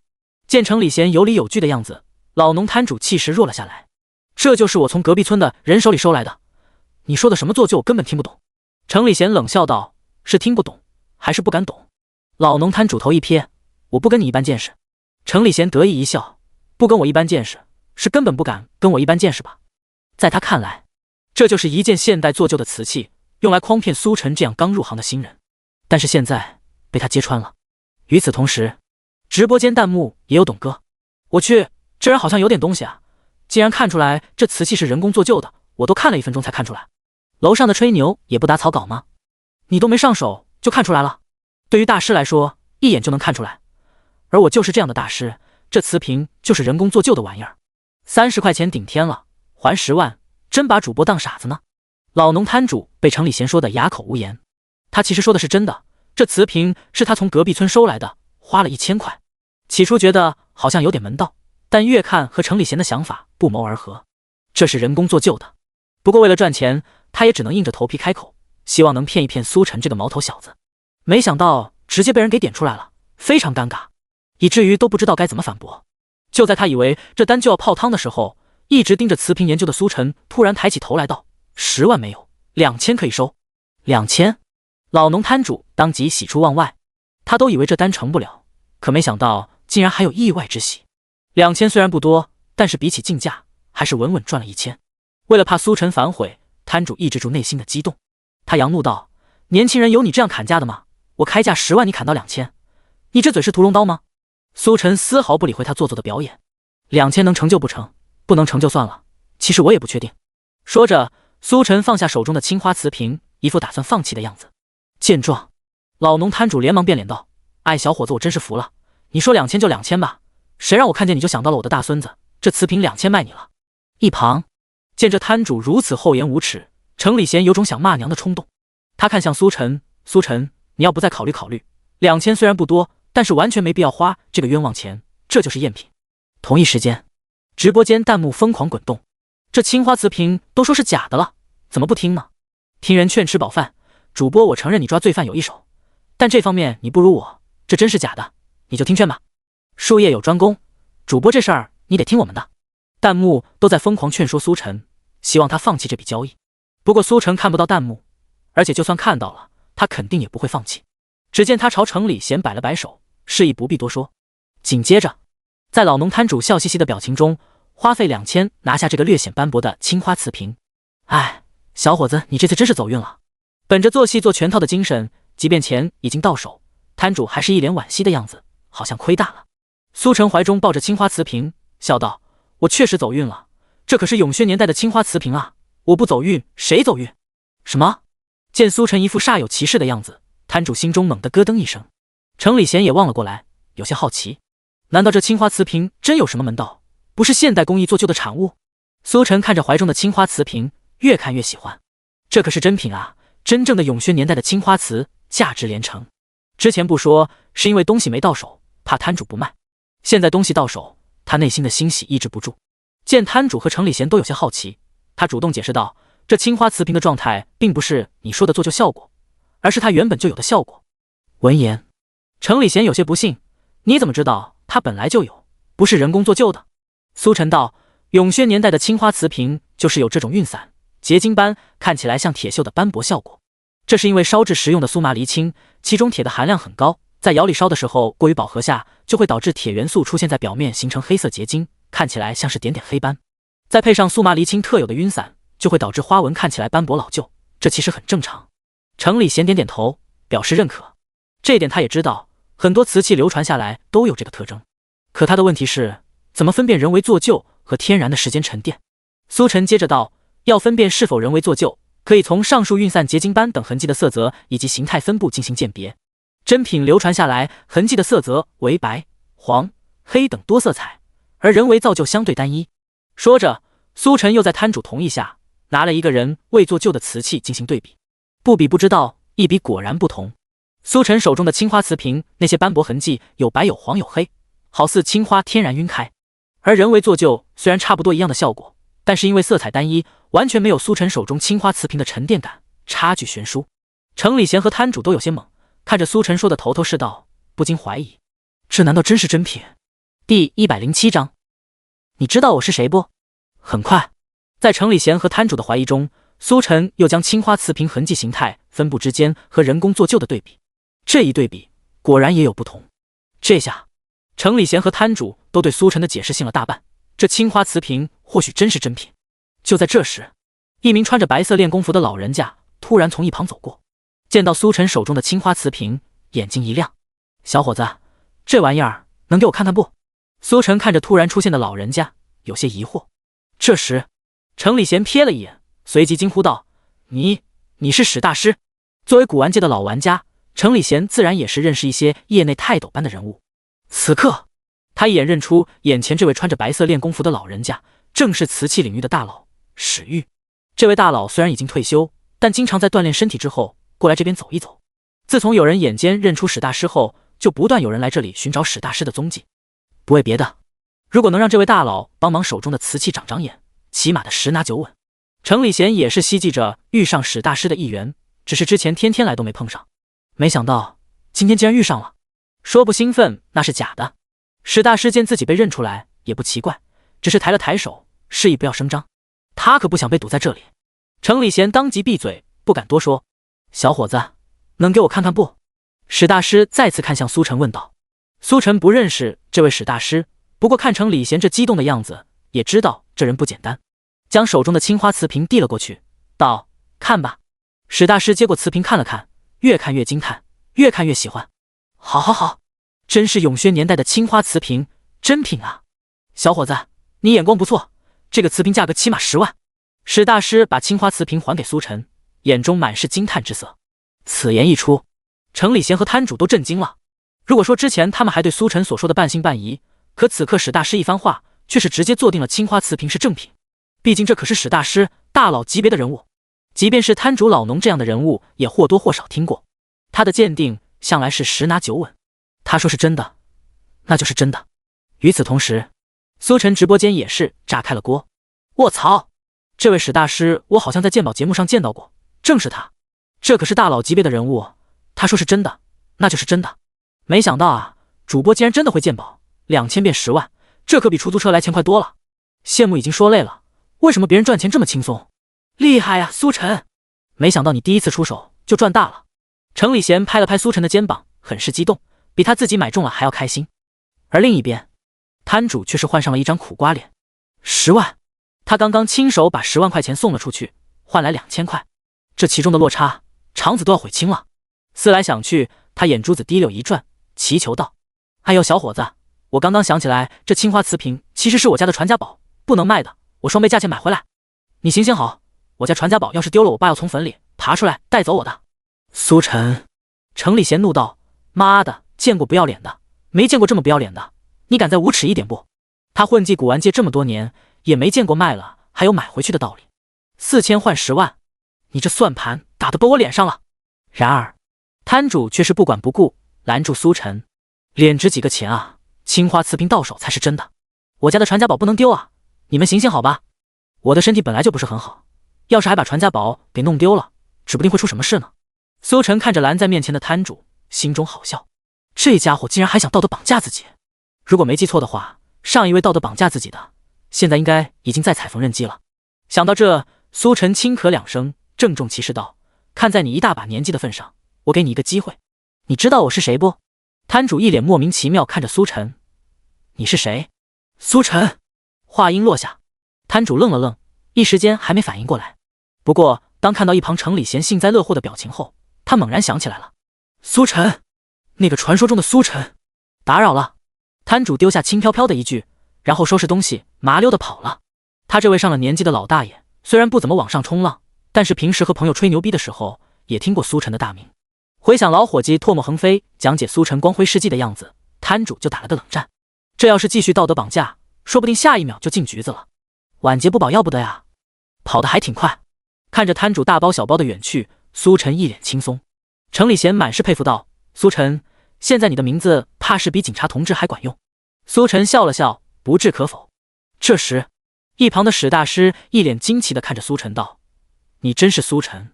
见程礼贤有理有据的样子，老农摊主气势弱了下来：“这就是我从隔壁村的人手里收来的，你说的什么做旧根本听不懂。”程礼贤冷笑道：“是听不懂还是不敢懂？”老农摊主头一撇：“我不跟你一般见识。”程礼贤得意一笑：“不跟我一般见识，是根本不敢跟我一般见识吧？”在他看来，这就是一件现代做旧的瓷器，用来诓骗苏晨这样刚入行的新人。但是现在被他揭穿了。与此同时，直播间弹幕也有董哥：“我去，这人好像有点东西啊！竟然看出来这瓷器是人工做旧的，我都看了1分钟才看出来。楼上的吹牛也不打草稿吗？你都没上手就看出来了？对于大师来说，一眼就能看出来。而我就是这样的大师，这瓷瓶就是人工做旧的玩意儿，30块钱顶天了，还10万，真把主播当傻子呢？”老农摊主被程礼贤说的哑口无言。他其实说的是真的，这瓷瓶是他从隔壁村收来的，花了1000块。起初觉得好像有点门道，但越看和程礼贤的想法不谋而合，这是人工做旧的。不过为了赚钱，他也只能硬着头皮开口，希望能骗一骗苏晨这个毛头小子。没想到直接被人给点出来了，非常尴尬，以至于都不知道该怎么反驳。就在他以为这单就要泡汤的时候，一直盯着瓷瓶研究的苏晨突然抬起头来道：“10万没有，2000可以收。”2000！老农摊主当即喜出望外，他都以为这单成不了，可没想到竟然还有意外之喜。2000虽然不多，但是比起竞价，还是稳稳赚了1000。为了怕苏晨反悔，摊主抑制住内心的激动，他扬怒道：“年轻人有你这样砍价的吗？我开价10万，你砍到2000，你这嘴是屠龙刀吗？”苏晨丝毫不理会他做作的表演：“2000能成就不成？不能成就算了，其实我也不确定。”说着，苏晨放下手中的青花瓷瓶，一副打算放弃的样子。见状，老农摊主连忙变脸道：“哎，小伙子，我真是服了，你说2000就2000吧，谁让我看见你就想到了我的大孙子，这瓷瓶2000卖你了。”一旁见这摊主如此厚颜无耻，程礼贤有种想骂娘的冲动。他看向苏晨：“苏晨，你要不再考虑考虑？2000虽然不多，但是完全没必要花这个冤枉钱，这就是赝品。”同一时间，直播间弹幕疯狂滚动：“这青花瓷瓶都说是假的了，怎么不听呢？听人劝吃饱饭，主播我承认你抓罪犯有一手，但这方面你不如我，这真是假的，你就听劝吧。术业有专攻，主播这事儿你得听我们的。”弹幕都在疯狂劝说苏晨，希望他放弃这笔交易。不过苏晨看不到弹幕，而且就算看到了，他肯定也不会放弃。只见他朝程礼贤摆了摆手，示意不必多说。紧接着，在老农摊主笑嘻嘻的表情中，花费2000拿下这个略显斑驳的青花瓷瓶。哎，小伙子，你这次真是走运了。本着做戏做全套的精神，即便钱已经到手，摊主还是一脸惋惜的样子，好像亏大了。苏晨怀中抱着青花瓷瓶，笑道：“我确实走运了，这可是永宣年代的青花瓷瓶啊，我不走运谁走运？”什么？见苏晨一副煞有其事的样子，摊主心中猛地咯噔一声。程礼贤也望了过来，有些好奇，难道这青花瓷瓶真有什么门道，不是现代工艺做旧的产物？苏晨看着怀中的青花瓷瓶，越看越喜欢，这可是真品啊，真正的永宣年代的青花瓷，价值连城。之前不说是因为东西没到手，怕摊主不卖，现在东西到手，他内心的欣喜抑制不住。见摊主和程礼贤都有些好奇，他主动解释道：“这青花瓷瓶的状态并不是你说的做旧效果，而是它原本就有的效果。”闻言，程礼贤有些不信：“你怎么知道它本来就有，不是人工做旧的？”苏晨道：“永宣年代的青花瓷瓶就是有这种晕散、结晶般看起来像铁锈的斑驳效果，这是因为烧制时用的苏麻离青，其中铁的含量很高，在窑里烧的时候过于饱和下，就会导致铁元素出现在表面，形成黑色结晶，看起来像是点点黑斑。再配上苏麻离青特有的晕散，就会导致花纹看起来斑驳老旧，这其实很正常。”程礼贤点点头，表示认可。这一点他也知道，很多瓷器流传下来都有这个特征。可他的问题是，怎么分辨人为做旧和天然的时间沉淀？苏晨接着道：“要分辨是否人为做旧，可以从上述晕散结晶斑等痕迹的色泽以及形态分布进行鉴别。真品流传下来，痕迹的色泽为白、黄、黑等多色彩，而人为造就相对单一。说着，苏晨又在摊主同意下，拿了一个人未做旧的瓷器进行对比。不比不知道，一比果然不同。苏晨手中的青花瓷瓶，那些斑驳痕迹有白有黄有黑，好似青花天然晕开。而人为做旧虽然差不多一样的效果，但是因为色彩单一，完全没有苏晨手中青花瓷瓶的沉淀感，差距悬殊。程礼贤和摊主都有些懵，看着苏晨说的头头是道，不禁怀疑，这难道真是真品？第107章，你知道我是谁不？很快，在程礼贤和摊主的怀疑中，苏晨又将青花瓷瓶痕迹形态分布之间和人工做旧的对比，这一对比果然也有不同。这下程礼贤和摊主都对苏晨的解释信了大半，这青花瓷瓶或许真是真品。就在这时，一名穿着白色练功服的老人家突然从一旁走过，见到苏晨手中的青花瓷瓶，眼睛一亮，小伙子，这玩意儿能给我看看不？苏晨看着突然出现的老人家，有些疑惑。这时程礼贤瞥了一眼，随即惊呼道，你是史大师？作为古玩界的老玩家，程礼贤自然也是认识一些业内泰斗般的人物。此刻他一眼认出眼前这位穿着白色练功服的老人家，正是瓷器领域的大佬史玉。这位大佬虽然已经退休，但经常在锻炼身体之后过来这边走一走。自从有人眼尖认出史大师后，就不断有人来这里寻找史大师的踪迹。不为别的，如果能让这位大佬帮忙手中的瓷器长长眼，起码的10拿9稳。程礼贤也是希冀着遇上史大师的一员，只是之前天天来都没碰上，没想到今天竟然遇上了。说不兴奋那是假的。史大师见自己被认出来也不奇怪，只是抬了抬手，示意不要声张。他可不想被堵在这里。程礼贤当即闭嘴，不敢多说。小伙子，能给我看看不？史大师再次看向苏晨问道。苏晨不认识这位史大师，不过看程礼贤这激动的样子，也知道这人不简单，将手中的青花瓷瓶递了过去，道：看吧。史大师接过瓷瓶看了看，越看越惊叹，越看越喜欢。好，真是永轩年代的青花瓷瓶，真品啊！小伙子，你眼光不错，这个瓷瓶价格起码10万。史大师把青花瓷瓶还给苏晨，眼中满是惊叹之色。此言一出，程礼贤和摊主都震惊了。如果说之前他们还对苏晨所说的半信半疑，可此刻史大师一番话，却是直接坐定了青花瓷瓶是正品。毕竟这可是史大师大佬级别的人物，即便是摊主老农这样的人物，也或多或少听过。他的鉴定向来是10拿9稳，他说是真的，那就是真的。与此同时，苏晨直播间也是炸开了锅。卧槽，这位史大师我好像在鉴宝节目上见到过，正是他，这可是大佬级别的人物，他说是真的，那就是真的。没想到啊，主播竟然真的会鉴宝，2000变10万，这可比出租车来钱快多了。羡慕已经说累了，为什么别人赚钱这么轻松？厉害呀，苏晨！没想到你第一次出手就赚大了。程礼贤拍了拍苏晨的肩膀，很是激动，比他自己买中了还要开心。而另一边，摊主却是换上了一张苦瓜脸。10万，他刚刚亲手把10万块钱送了出去，换来2000块，这其中的落差，肠子都要悔青了。思来想去，他眼珠子滴溜一转，祈求道：哎呦，小伙子，我刚刚想起来，这青花瓷瓶其实是我家的传家宝，不能卖的，我双倍价钱买回来。你行行好，我家传家宝要是丢了，我爸要从坟里爬出来带走我的。苏晨，程礼贤怒道：妈的，见过不要脸的，没见过这么不要脸的，你敢再无耻一点不？他混迹古玩界这么多年，也没见过卖了还有买回去的道理。4000换10万，你这算盘打得拨我脸上了。然而摊主却是不管不顾，拦住苏晨：脸值几个钱啊？青花瓷瓶到手才是真的，我家的传家宝不能丢啊！你们行行好吧，我的身体本来就不是很好，要是还把传家宝给弄丢了，指不定会出什么事呢。苏晨看着拦在面前的摊主，心中好笑，这家伙竟然还想道德绑架自己。如果没记错的话，上一位道德绑架自己的，现在应该已经在踩缝纫机了。想到这，苏晨轻咳2声，郑重其事道：看在你一大把年纪的份上，我给你一个机会，你知道我是谁不？摊主一脸莫名其妙看着苏晨：你是谁？苏晨话音落下，摊主愣了愣，一时间还没反应过来。不过当看到一旁程礼贤幸灾乐祸的表情后，他猛然想起来了：苏晨，那个传说中的苏晨。打扰了。摊主丢下轻飘飘的一句，然后收拾东西麻溜的跑了。他这位上了年纪的老大爷，虽然不怎么往上冲浪，但是平时和朋友吹牛逼的时候，也听过苏晨的大名。回想老伙计唾沫横飞讲解苏晨光辉事迹的样子，摊主就打了个冷战。这要是继续道德绑架，说不定下一秒就进局子了。晚节不保要不得呀，跑得还挺快。看着摊主大包小包的远去，苏晨一脸轻松。程礼贤满是佩服道：“苏晨，现在你的名字怕是比警察同志还管用。”苏晨笑了笑，不置可否。这时，一旁的史大师一脸惊奇地看着苏晨道：“你真是苏晨？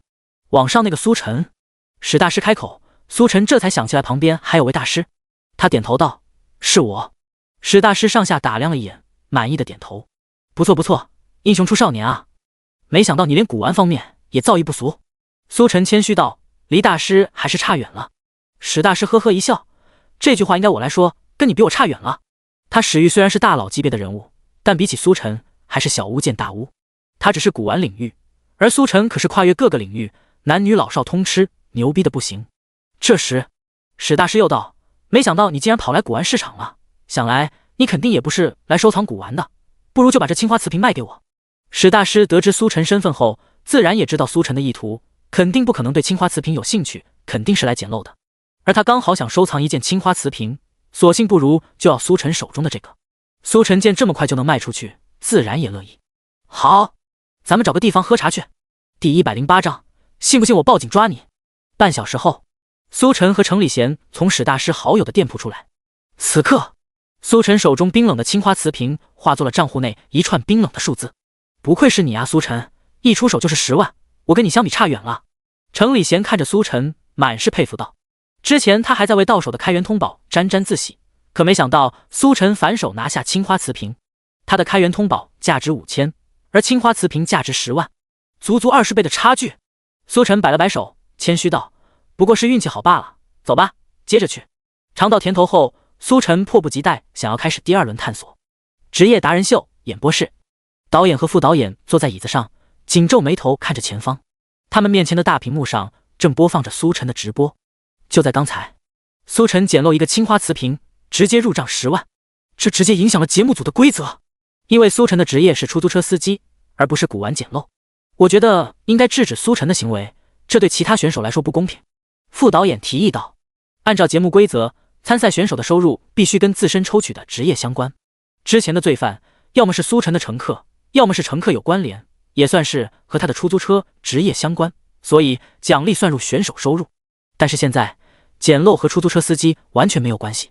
网上那个苏晨？”史大师开口，苏晨这才想起来旁边还有位大师，他点头道：“是我。”史大师上下打量了一眼，满意的点头：“不错不错，英雄出少年啊！没想到你连古玩方面也造诣不俗。”苏晨谦虚道：“离大师还是差远了。”史大师呵呵一笑：“这句话应该我来说，跟你比我差远了。”他史玉虽然是大佬级别的人物，但比起苏晨还是小巫见大巫。他只是古玩领域，而苏晨可是跨越各个领域，男女老少通吃，牛逼的不行。这时，史大师又道：“没想到你竟然跑来古玩市场了，想来你肯定也不是来收藏古玩的，不如就把这青花瓷瓶卖给我。”史大师得知苏晨身份后，自然也知道苏晨的意图，肯定不可能对青花瓷瓶有兴趣，肯定是来捡漏的。而他刚好想收藏一件青花瓷瓶，索性不如就要苏晨手中的这个。苏晨见这么快就能卖出去，自然也乐意。好，咱们找个地方喝茶去。第108章，信不信我报警抓你？半小时后，苏晨和程礼贤从史大师好友的店铺出来。此刻，苏晨手中冰冷的青花瓷瓶化作了账户内一串冰冷的数字。不愧是你啊，苏晨，一出手就是10万，我跟你相比差远了。程礼贤看着苏晨，满是佩服道。之前他还在为到手的开元通宝沾沾自喜，可没想到苏晨反手拿下青花瓷瓶。他的开元通宝价值5000，而青花瓷瓶价值10万，足足20倍的差距。苏晨摆了摆手，谦虚道：“不过是运气好罢了，走吧，接着去。”尝到甜头后，苏晨迫不及待想要开始第2轮探索。职业达人秀演播室，导演和副导演坐在椅子上，紧皱眉头看着前方。他们面前的大屏幕上正播放着苏晨的直播。就在刚才，苏晨捡漏一个青花瓷瓶，直接入账10万，这直接影响了节目组的规则。因为苏晨的职业是出租车司机，而不是古玩捡漏。我觉得应该制止苏晨的行为，这对其他选手来说不公平。副导演提议道：“按照节目规则，参赛选手的收入必须跟自身抽取的职业相关。之前的罪犯，要么是苏晨的乘客，要么是乘客有关联，也算是和他的出租车职业相关，所以奖励算入选手收入。但是现在，捡漏和出租车司机完全没有关系，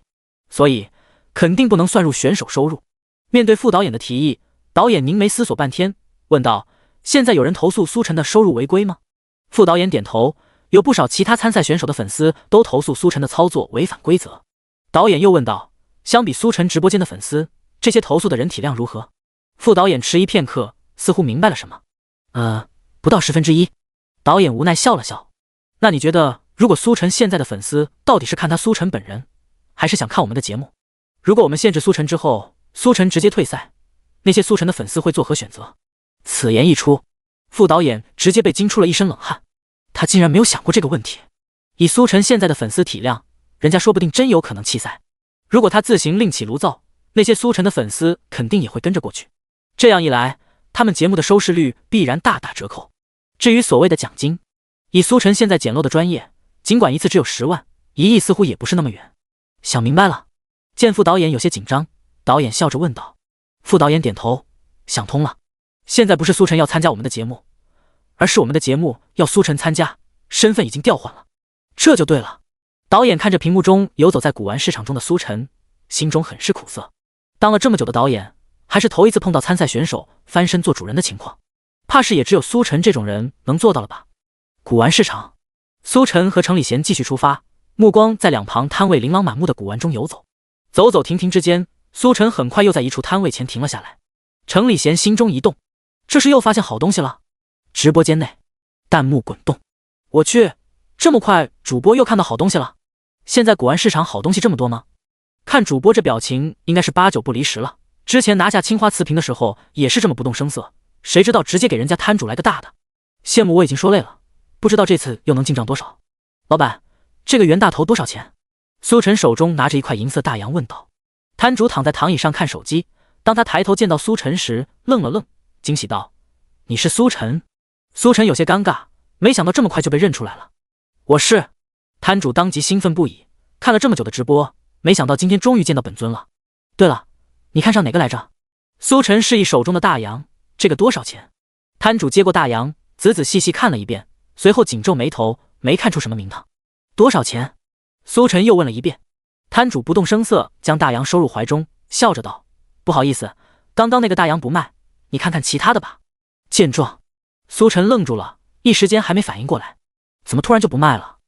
所以肯定不能算入选手收入。”面对副导演的提议，导演凝眉思索半天，问道：“现在有人投诉苏晨的收入违规吗？”副导演点头，有不少其他参赛选手的粉丝都投诉苏晨的操作违反规则。导演又问道：“相比苏晨直播间的粉丝，这些投诉的人体量如何？”副导演迟疑片刻，似乎明白了什么。不到1/10。导演无奈笑了笑。那你觉得，如果苏晨现在的粉丝到底是看他苏晨本人，还是想看我们的节目？如果我们限制苏晨之后，苏晨直接退赛，那些苏晨的粉丝会作何选择？此言一出，副导演直接被惊出了一身冷汗。他竟然没有想过这个问题。以苏晨现在的粉丝体量，人家说不定真有可能弃赛。如果他自行另起炉灶，那些苏晨的粉丝肯定也会跟着过去。这样一来，他们节目的收视率必然大打折扣。至于所谓的奖金，以苏晨现在捡漏的专业，尽管一次只有10万，1亿似乎也不是那么远。想明白了。见副导演有些紧张，导演笑着问道。副导演点头，想通了。现在不是苏晨要参加我们的节目，而是我们的节目要苏晨参加，身份已经调换了。这就对了。导演看着屏幕中游走在古玩市场中的苏晨，心中很是苦涩。当了这么久的导演，还是头一次碰到参赛选手翻身做主人的情况，怕是也只有苏晨这种人能做到了吧。古玩市场，苏晨和程礼贤继续出发，目光在两旁摊位琳琅满目的古玩中游走。走走停停之间，苏晨很快又在一处摊位前停了下来。程礼贤心中一动，这是又发现好东西了。直播间内，弹幕滚动。我去，这么快主播又看到好东西了？现在古玩市场好东西这么多吗？看主播这表情，应该是8、9不离10了。之前拿下青花瓷瓶的时候也是这么不动声色，谁知道直接给人家摊主来个大的。羡慕我已经说累了，不知道这次又能进账多少。老板，这个袁大头多少钱？苏晨手中拿着一块银色大洋问道。摊主躺在躺椅上看手机，当他抬头见到苏晨时，愣了愣，惊喜道：“你是苏晨？”苏晨有些尴尬，没想到这么快就被认出来了。我是。摊主当即兴奋不已，看了这么久的直播，没想到今天终于见到本尊了。对了，你看上哪个来着？苏晨示意手中的大洋，这个多少钱？摊主接过大洋，仔仔细细看了一遍，随后紧皱眉头，没看出什么名堂。多少钱？苏晨又问了一遍。摊主不动声色将大洋收入怀中，笑着道：“不好意思，刚刚那个大洋不卖，你看看其他的吧。”见状，苏晨愣住了，一时间还没反应过来，怎么突然就不卖了？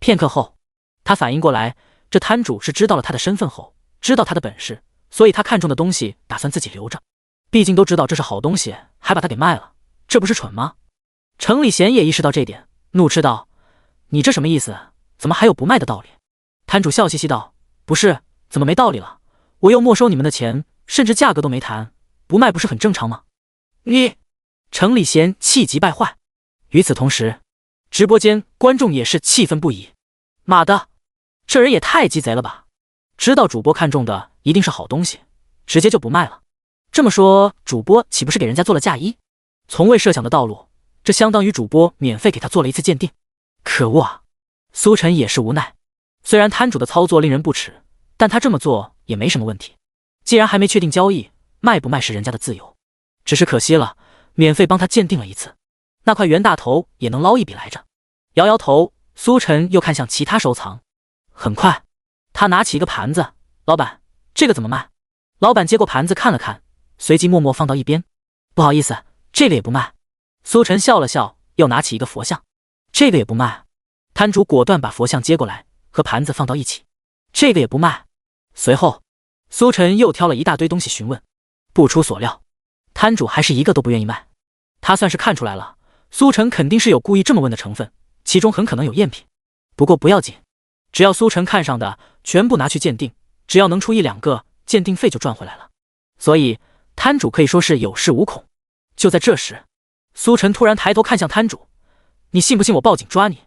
片刻后，他反应过来，这摊主是知道了他的身份后，知道他的本事，所以他看中的东西打算自己留着，毕竟都知道这是好东西，还把它给卖了，这不是蠢吗？程礼贤也意识到这点，怒斥道：“你这什么意思？怎么还有不卖的道理？”摊主笑嘻嘻道：“不是，怎么没道理了？我又没收你们的钱，甚至价格都没谈，不卖不是很正常吗？”你！程礼贤气急败坏。与此同时，直播间观众也是气愤不已。妈的，这人也太鸡贼了吧！知道主播看中的一定是好东西，直接就不卖了。这么说，主播岂不是给人家做了嫁衣？从未设想的道路，这相当于主播免费给他做了一次鉴定。可恶啊！苏晨也是无奈。虽然摊主的操作令人不齿，但他这么做也没什么问题。既然还没确定交易，卖不卖是人家的自由。只是可惜了，免费帮他鉴定了一次，那块袁大头也能捞一笔来着。摇摇头，苏晨又看向其他收藏。很快，他拿起一个盘子：“老板，这个怎么卖？”老板接过盘子看了看，随即默默放到一边。“不好意思，这个也不卖。”苏晨笑了笑，又拿起一个佛像：“这个也不卖。”摊主果断把佛像接过来，和盘子放到一起：“这个也不卖。”随后，苏晨又挑了一大堆东西询问。不出所料，摊主还是一个都不愿意卖。他算是看出来了，苏晨肯定是有故意这么问的成分，其中很可能有赝品。不过不要紧，只要苏晨看上的全部拿去鉴定，只要能出一两个，鉴定费就赚回来了。所以摊主可以说是有恃无恐。就在这时，苏晨突然抬头看向摊主：“你信不信我报警抓你？”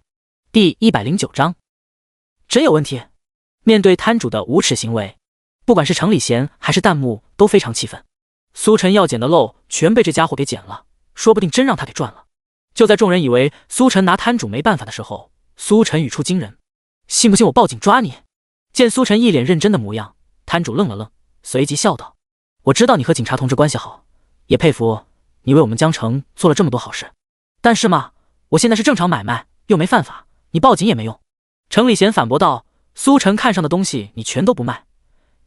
第109章，真有问题。面对摊主的无耻行为，不管是程礼贤还是弹幕都非常气愤。苏晨要捡的漏全被这家伙给捡了，说不定真让他给赚了。就在众人以为苏晨拿摊主没办法的时候，苏晨语出惊人：“信不信我报警抓你？”见苏晨一脸认真的模样，摊主愣了愣，随即笑道：“我知道你和警察同志关系好，也佩服你为我们江城做了这么多好事，但是嘛，我现在是正常买卖，又没犯法，你报警也没用。”程礼贤反驳道：“苏晨看上的东西你全都不卖，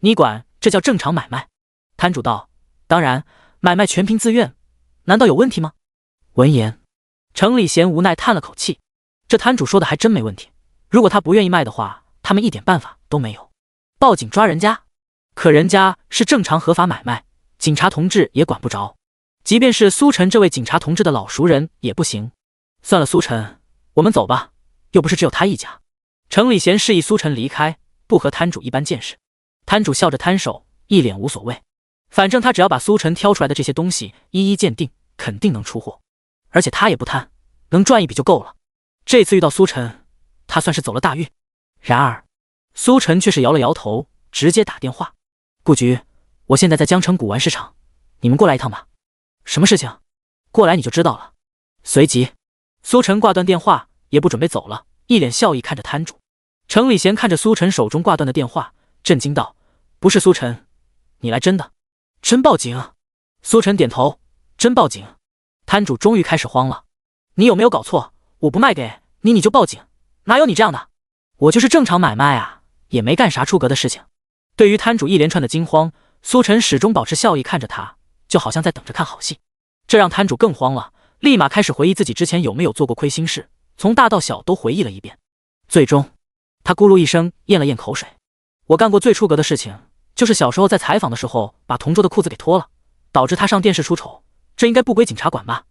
你管这叫正常买卖？”摊主道：“当然，买卖全凭自愿，难道有问题吗？”闻言，程礼贤无奈叹了口气，这摊主说的还真没问题，如果他不愿意卖的话，他们一点办法都没有。报警抓人家？可人家是正常合法买卖，警察同志也管不着，即便是苏晨这位警察同志的老熟人也不行。算了，苏晨，我们走吧，又不是只有他一家。程礼贤示意苏晨离开，不和摊主一般见识。摊主笑着摊手，一脸无所谓，反正他只要把苏晨挑出来的这些东西一一鉴定，肯定能出货，而且他也不贪，能赚一笔就够了。这次遇到苏晨，他算是走了大运。然而苏晨却是摇了摇头，直接打电话：“顾局，我现在在江城古玩市场，你们过来一趟吧。”“什么事情？过来你就知道了。”随即苏晨挂断电话，也不准备走了，一脸笑意看着摊主。程礼贤看着苏晨手中挂断的电话，震惊道：“不是苏晨，你来真的？真报警？”苏晨点头：“真报警。”摊主终于开始慌了：“你有没有搞错？我不卖给你，你就报警？哪有你这样的？我就是正常买卖啊，也没干啥出格的事情。”对于摊主一连串的惊慌，苏晨始终保持笑意看着他，就好像在等着看好戏。这让摊主更慌了，立马开始回忆自己之前有没有做过亏心事，从大到小都回忆了一遍。最终他咕噜一声咽了咽口水：“我干过最出格的事情，就是小时候在采访的时候把同桌的裤子给脱了，导致他上电视出丑，这应该不归警察管吧？”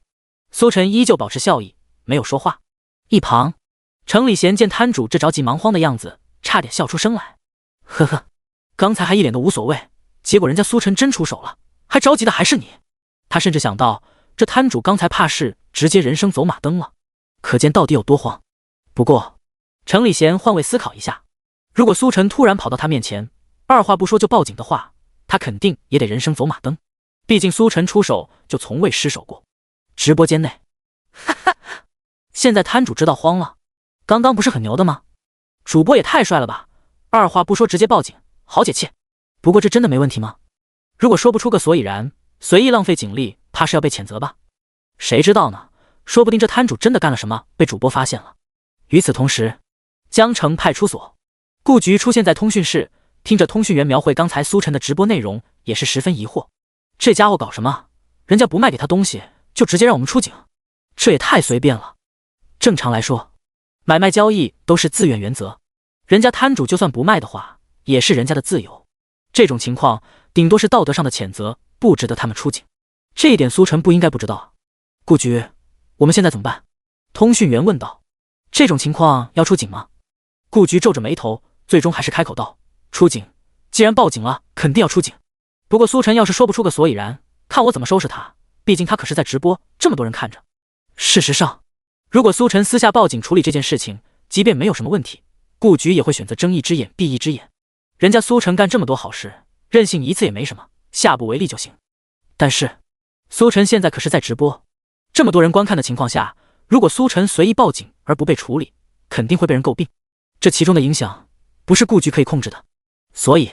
苏晨依旧保持笑意，没有说话。一旁程礼贤见摊主这着急忙慌的样子，差点笑出声来：“呵呵，刚才还一脸的无所谓，结果人家苏晨真出手了，还着急的还是你。”他甚至想到这摊主刚才怕是直接人生走马灯了，可见到底有多慌。不过程礼贤换位思考一下，如果苏晨突然跑到他面前，二话不说就报警的话，他肯定也得人生走马灯，毕竟苏晨出手就从未失手过。直播间内，哈哈，现在摊主知道慌了，刚刚不是很牛的吗？主播也太帅了吧，二话不说直接报警，好解气。不过这真的没问题吗？如果说不出个所以然，随意浪费警力，怕是要被谴责吧？谁知道呢？说不定这摊主真的干了什么，被主播发现了。与此同时，江城派出所，顾局出现在通讯室，听着通讯员描绘刚才苏晨的直播内容，也是十分疑惑。这家伙搞什么？人家不卖给他东西，就直接让我们出警，这也太随便了。正常来说，买卖交易都是自愿原则，人家摊主就算不卖的话，也是人家的自由。这种情况顶多是道德上的谴责，不值得他们出警。这一点苏晨不应该不知道。顾局，我们现在怎么办？通讯员问道。这种情况要出警吗？顾局皱着眉头，最终还是开口道：出警，既然报警了，肯定要出警。不过苏晨要是说不出个所以然，看我怎么收拾他，毕竟他可是在直播，这么多人看着。事实上，如果苏晨私下报警处理这件事情，即便没有什么问题，顾局也会选择睁一只眼闭一只眼。人家苏晨干这么多好事，任性一次也没什么，下不为例就行。但是苏晨现在可是在直播，这么多人观看的情况下，如果苏晨随意报警而不被处理，肯定会被人诟病。这其中的影响不是顾局可以控制的。所以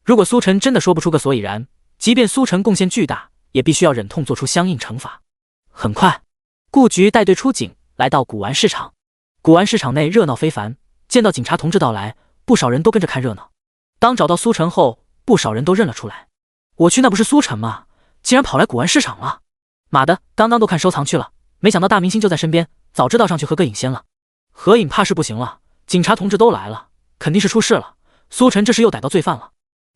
如果苏晨真的说不出个所以然，即便苏晨贡献巨大，也必须要忍痛做出相应惩罚。很快，顾局带队出警，来到古玩市场。古玩市场内热闹非凡，见到警察同志到来，不少人都跟着看热闹。当找到苏晨后，不少人都认了出来。我去，那不是苏晨吗？竟然跑来古玩市场了！妈的，刚刚都看收藏去了，没想到大明星就在身边，早知道上去合个影先了。合影怕是不行了，警察同志都来了，肯定是出事了。苏晨这是又逮到罪犯了。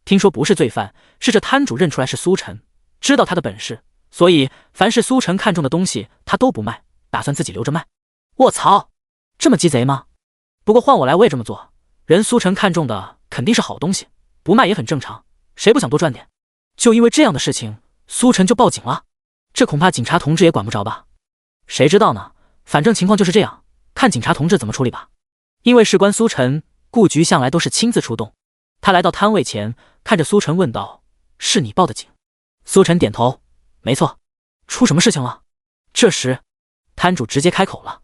听说不是罪犯，是这摊主认出来是苏晨，知道他的本事，所以凡是苏晨看中的东西他都不卖，打算自己留着卖。卧槽，这么鸡贼吗？不过换我来我也这么做，人苏晨看中的肯定是好东西，不卖也很正常，谁不想多赚点？就因为这样的事情，苏晨就报警了，这恐怕警察同志也管不着吧？谁知道呢？反正情况就是这样，看警察同志怎么处理吧。因为事关苏晨，顾局向来都是亲自出动。他来到摊位前，看着苏晨问道：是你报的警？苏晨点头，没错。出什么事情了？这时摊主直接开口了：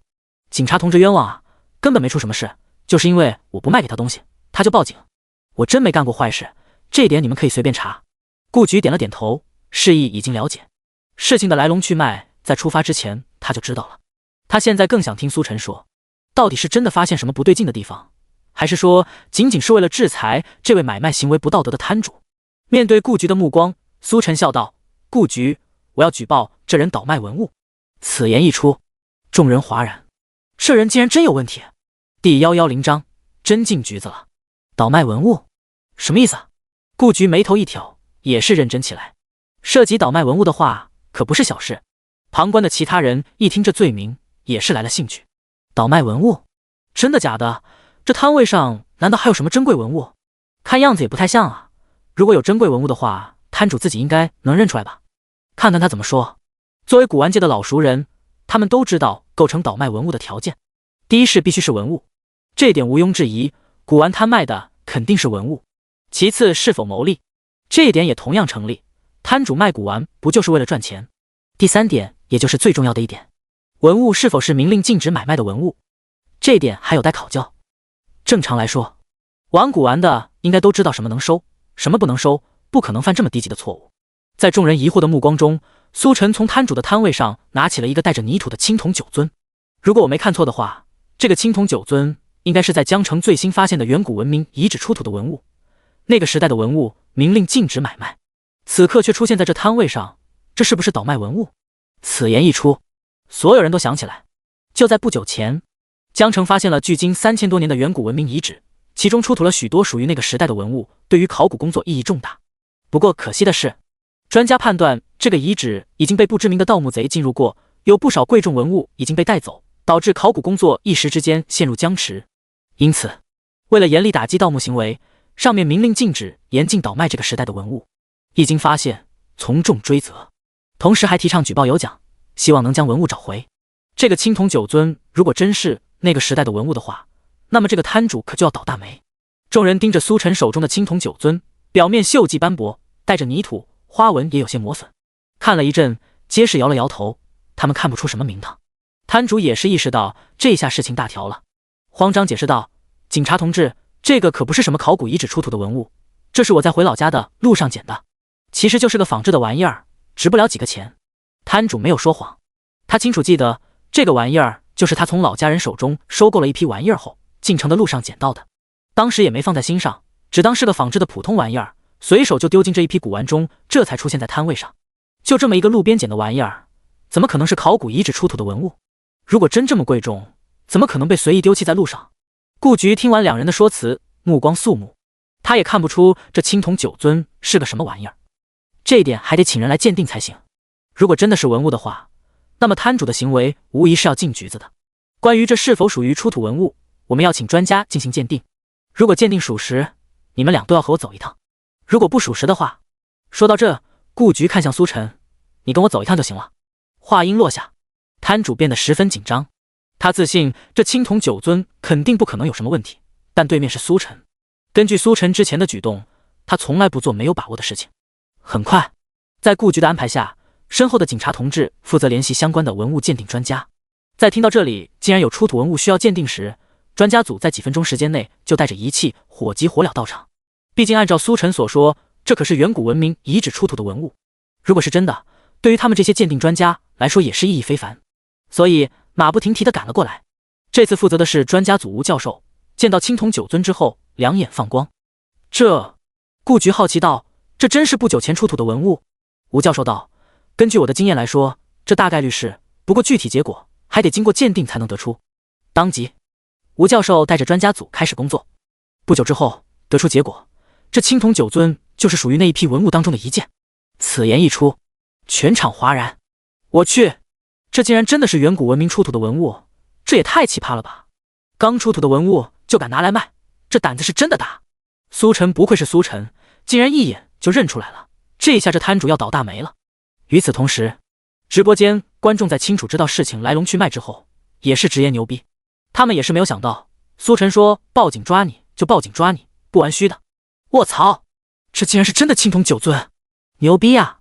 警察同志冤枉啊，根本没出什么事，就是因为我不卖给他东西，他就报警。我真没干过坏事，这一点你们可以随便查。顾局点了点头，示意已经了解事情的来龙去脉，在出发之前他就知道了。他现在更想听苏晨说，到底是真的发现什么不对劲的地方，还是说仅仅是为了制裁这位买卖行为不道德的摊主？面对顾局的目光，苏晨笑道：顾局，我要举报这人倒卖文物。此言一出，众人哗然，这人竟然真有问题。第110章真进局子了。倒卖文物什么意思啊？顾局眉头一挑，也是认真起来。涉及倒卖文物的话可不是小事。旁观的其他人一听这罪名，也是来了兴趣。倒卖文物？真的假的？这摊位上难道还有什么珍贵文物？看样子也不太像啊。如果有珍贵文物的话，摊主自己应该能认出来吧？看看他怎么说。作为古玩界的老熟人，他们都知道构成倒卖文物的条件。第一是必须是文物，这点毋庸置疑，古玩摊卖的肯定是文物。其次是否牟利，这一点也同样成立，摊主卖古玩不就是为了赚钱？第三点，也就是最重要的一点，文物是否是明令禁止买卖的文物，这一点还有待考究。正常来说，玩古玩的应该都知道什么能收，什么不能收，不可能犯这么低级的错误。在众人疑惑的目光中，苏晨从摊主的摊位上拿起了一个带着泥土的青铜酒樽。如果我没看错的话，这个青铜酒樽应该是在江城最新发现的远古文明遗址出土的文物，那个时代的文物明令禁止买卖，此刻却出现在这摊位上，这是不是倒卖文物？此言一出，所有人都想起来，就在不久前，江城发现了距今3000多年的远古文明遗址，其中出土了许多属于那个时代的文物，对于考古工作意义重大。不过可惜的是，专家判断这个遗址已经被不知名的盗墓贼进入过，有不少贵重文物已经被带走，导致考古工作一时之间陷入僵持。因此，为了严厉打击盗墓行为，上面明令禁止严禁倒卖这个时代的文物，一经发现从重追责，同时还提倡举报有奖，希望能将文物找回。这个青铜酒樽如果真是那个时代的文物的话，那么这个摊主可就要倒大霉。众人盯着苏晨手中的青铜酒樽，表面锈迹斑驳，带着泥土，花纹也有些磨损。看了一阵，皆是摇了摇头，他们看不出什么名堂。摊主也是意识到这下事情大条了，慌张解释道：警察同志，这个可不是什么考古遗址出土的文物，这是我在回老家的路上捡的，其实就是个仿制的玩意儿，值不了几个钱。摊主没有说谎，他清楚记得这个玩意儿就是他从老家人手中收购了一批玩意儿后，进城的路上捡到的。当时也没放在心上，只当是个仿制的普通玩意儿，随手就丢进这一批古玩中，这才出现在摊位上。就这么一个路边捡的玩意儿，怎么可能是考古遗址出土的文物？如果真这么贵重，怎么可能被随意丢弃在路上？顾局听完两人的说辞，目光肃穆，他也看不出这青铜九尊是个什么玩意儿，这一点还得请人来鉴定才行。如果真的是文物的话，那么摊主的行为无疑是要进局子的。关于这是否属于出土文物，我们要请专家进行鉴定。如果鉴定属实，你们俩都要和我走一趟；如果不属实的话，说到这，顾局看向苏晨，你跟我走一趟就行了。话音落下，摊主变得十分紧张，他自信这青铜九尊肯定不可能有什么问题，但对面是苏晨，根据苏晨之前的举动，他从来不做没有把握的事情。很快，在顾局的安排下，身后的警察同志负责联系相关的文物鉴定专家。在听到这里竟然有出土文物需要鉴定时，专家组在几分钟时间内就带着仪器火急火燎到场。毕竟按照苏晨所说，这可是远古文明遗址出土的文物，如果是真的，对于他们这些鉴定专家来说也是意义非凡，所以马不停蹄地赶了过来。这次负责的是专家组吴教授，见到青铜九尊之后两眼放光。顾局好奇道，这真是不久前出土的文物？吴教授道，根据我的经验来说，这大概率是，不过具体结果还得经过鉴定才能得出。当即，吴教授带着专家组开始工作。不久之后，得出结果，这青铜九尊就是属于那一批文物当中的一件。此言一出，全场哗然。我去，这竟然真的是远古文明出土的文物，这也太奇葩了吧！刚出土的文物就敢拿来卖，这胆子是真的大。苏晨不愧是苏晨，竟然一眼就认出来了，这下这摊主要倒大霉了。与此同时，直播间观众在清楚知道事情来龙去脉之后，也是直言牛逼。他们也是没有想到，苏晨说报警抓你就报警抓你，不玩虚的。卧槽，这竟然是真的青铜九尊，牛逼啊！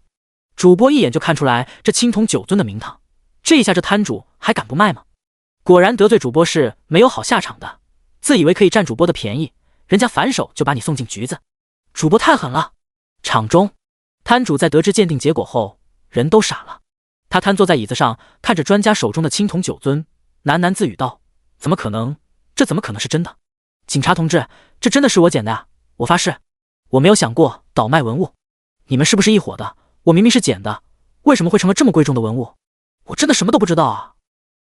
主播一眼就看出来这青铜九尊的名堂，这一下这摊主还敢不卖吗？果然得罪主播是没有好下场的，自以为可以占主播的便宜，人家反手就把你送进局子。主播太狠了。场中，摊主在得知鉴定结果后，人都傻了。他瘫坐在椅子上，看着专家手中的青铜九尊，喃喃自语道：怎么可能？这怎么可能是真的？警察同志，这真的是我捡的呀！我发誓，我没有想过倒卖文物。你们是不是一伙的？我明明是捡的，为什么会成了这么贵重的文物？我真的什么都不知道啊！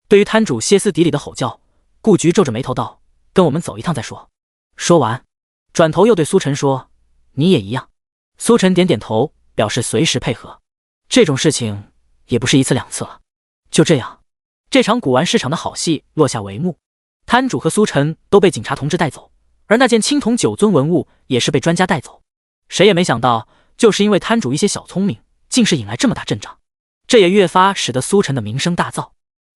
对于摊主歇斯底里的吼叫，顾局皱着眉头道：跟我们走一趟再说。说完，转头又对苏晨说：你也一样。苏晨点点头，表示随时配合。这种事情也不是一次两次了。就这样，这场古玩市场的好戏落下帷幕。摊主和苏晨都被警察同志带走，而那件青铜九尊文物也是被专家带走。谁也没想到，就是因为摊主一些小聪明，竟是引来这么大阵仗。这也越发使得苏晨的名声大噪。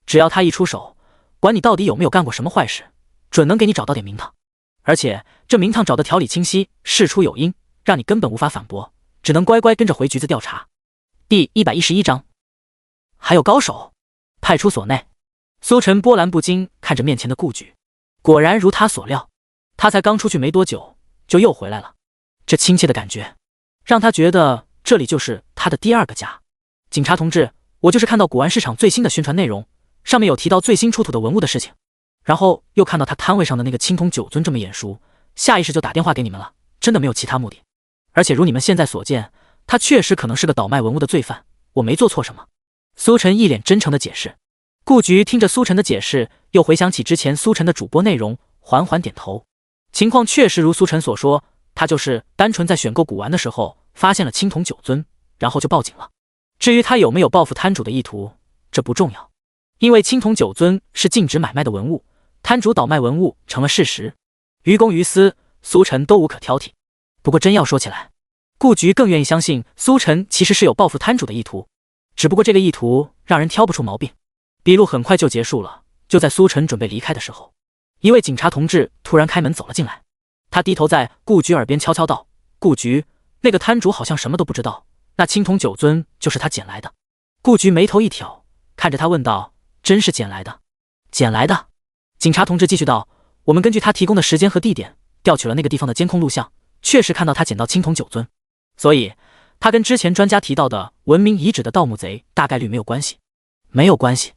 只要他一出手，管你到底有没有干过什么坏事，准能给你找到点名堂。而且这名堂找的条理清晰，事出有因，让你根本无法反驳，只能乖乖跟着回局子调查。第111章，还有高手。派出所内，苏晨波澜不惊看着面前的顾局，果然如他所料，他才刚出去没多久，就又回来了。这亲切的感觉，让他觉得这里就是他的第二个家。警察同志，我就是看到古玩市场最新的宣传内容，上面有提到最新出土的文物的事情，然后又看到他摊位上的那个青铜九尊这么眼熟，下意识就打电话给你们了，真的没有其他目的。而且如你们现在所见，他确实可能是个倒卖文物的罪犯，我没做错什么。苏晨一脸真诚的解释。顾局听着苏晨的解释，又回想起之前苏晨的主播内容，缓缓点头。情况确实如苏晨所说，他就是单纯在选购古玩的时候发现了青铜九尊，然后就报警了。至于他有没有报复摊主的意图，这不重要，因为青铜九尊是禁止买卖的文物，摊主倒卖文物成了事实，于公于私，苏晨都无可挑剔。不过真要说起来，顾局更愿意相信苏晨其实是有报复摊主的意图，只不过这个意图让人挑不出毛病。笔录很快就结束了，就在苏晨准备离开的时候，一位警察同志突然开门走了进来。他低头在顾局耳边悄悄道：顾局，那个摊主好像什么都不知道，那青铜九尊就是他捡来的。顾局眉头一挑，看着他问道：真是捡来的？捡来的？警察同志继续道：我们根据他提供的时间和地点，调取了那个地方的监控录像，确实看到他捡到青铜九尊，所以他跟之前专家提到的文明遗址的盗墓贼大概率没有关系。没有关系。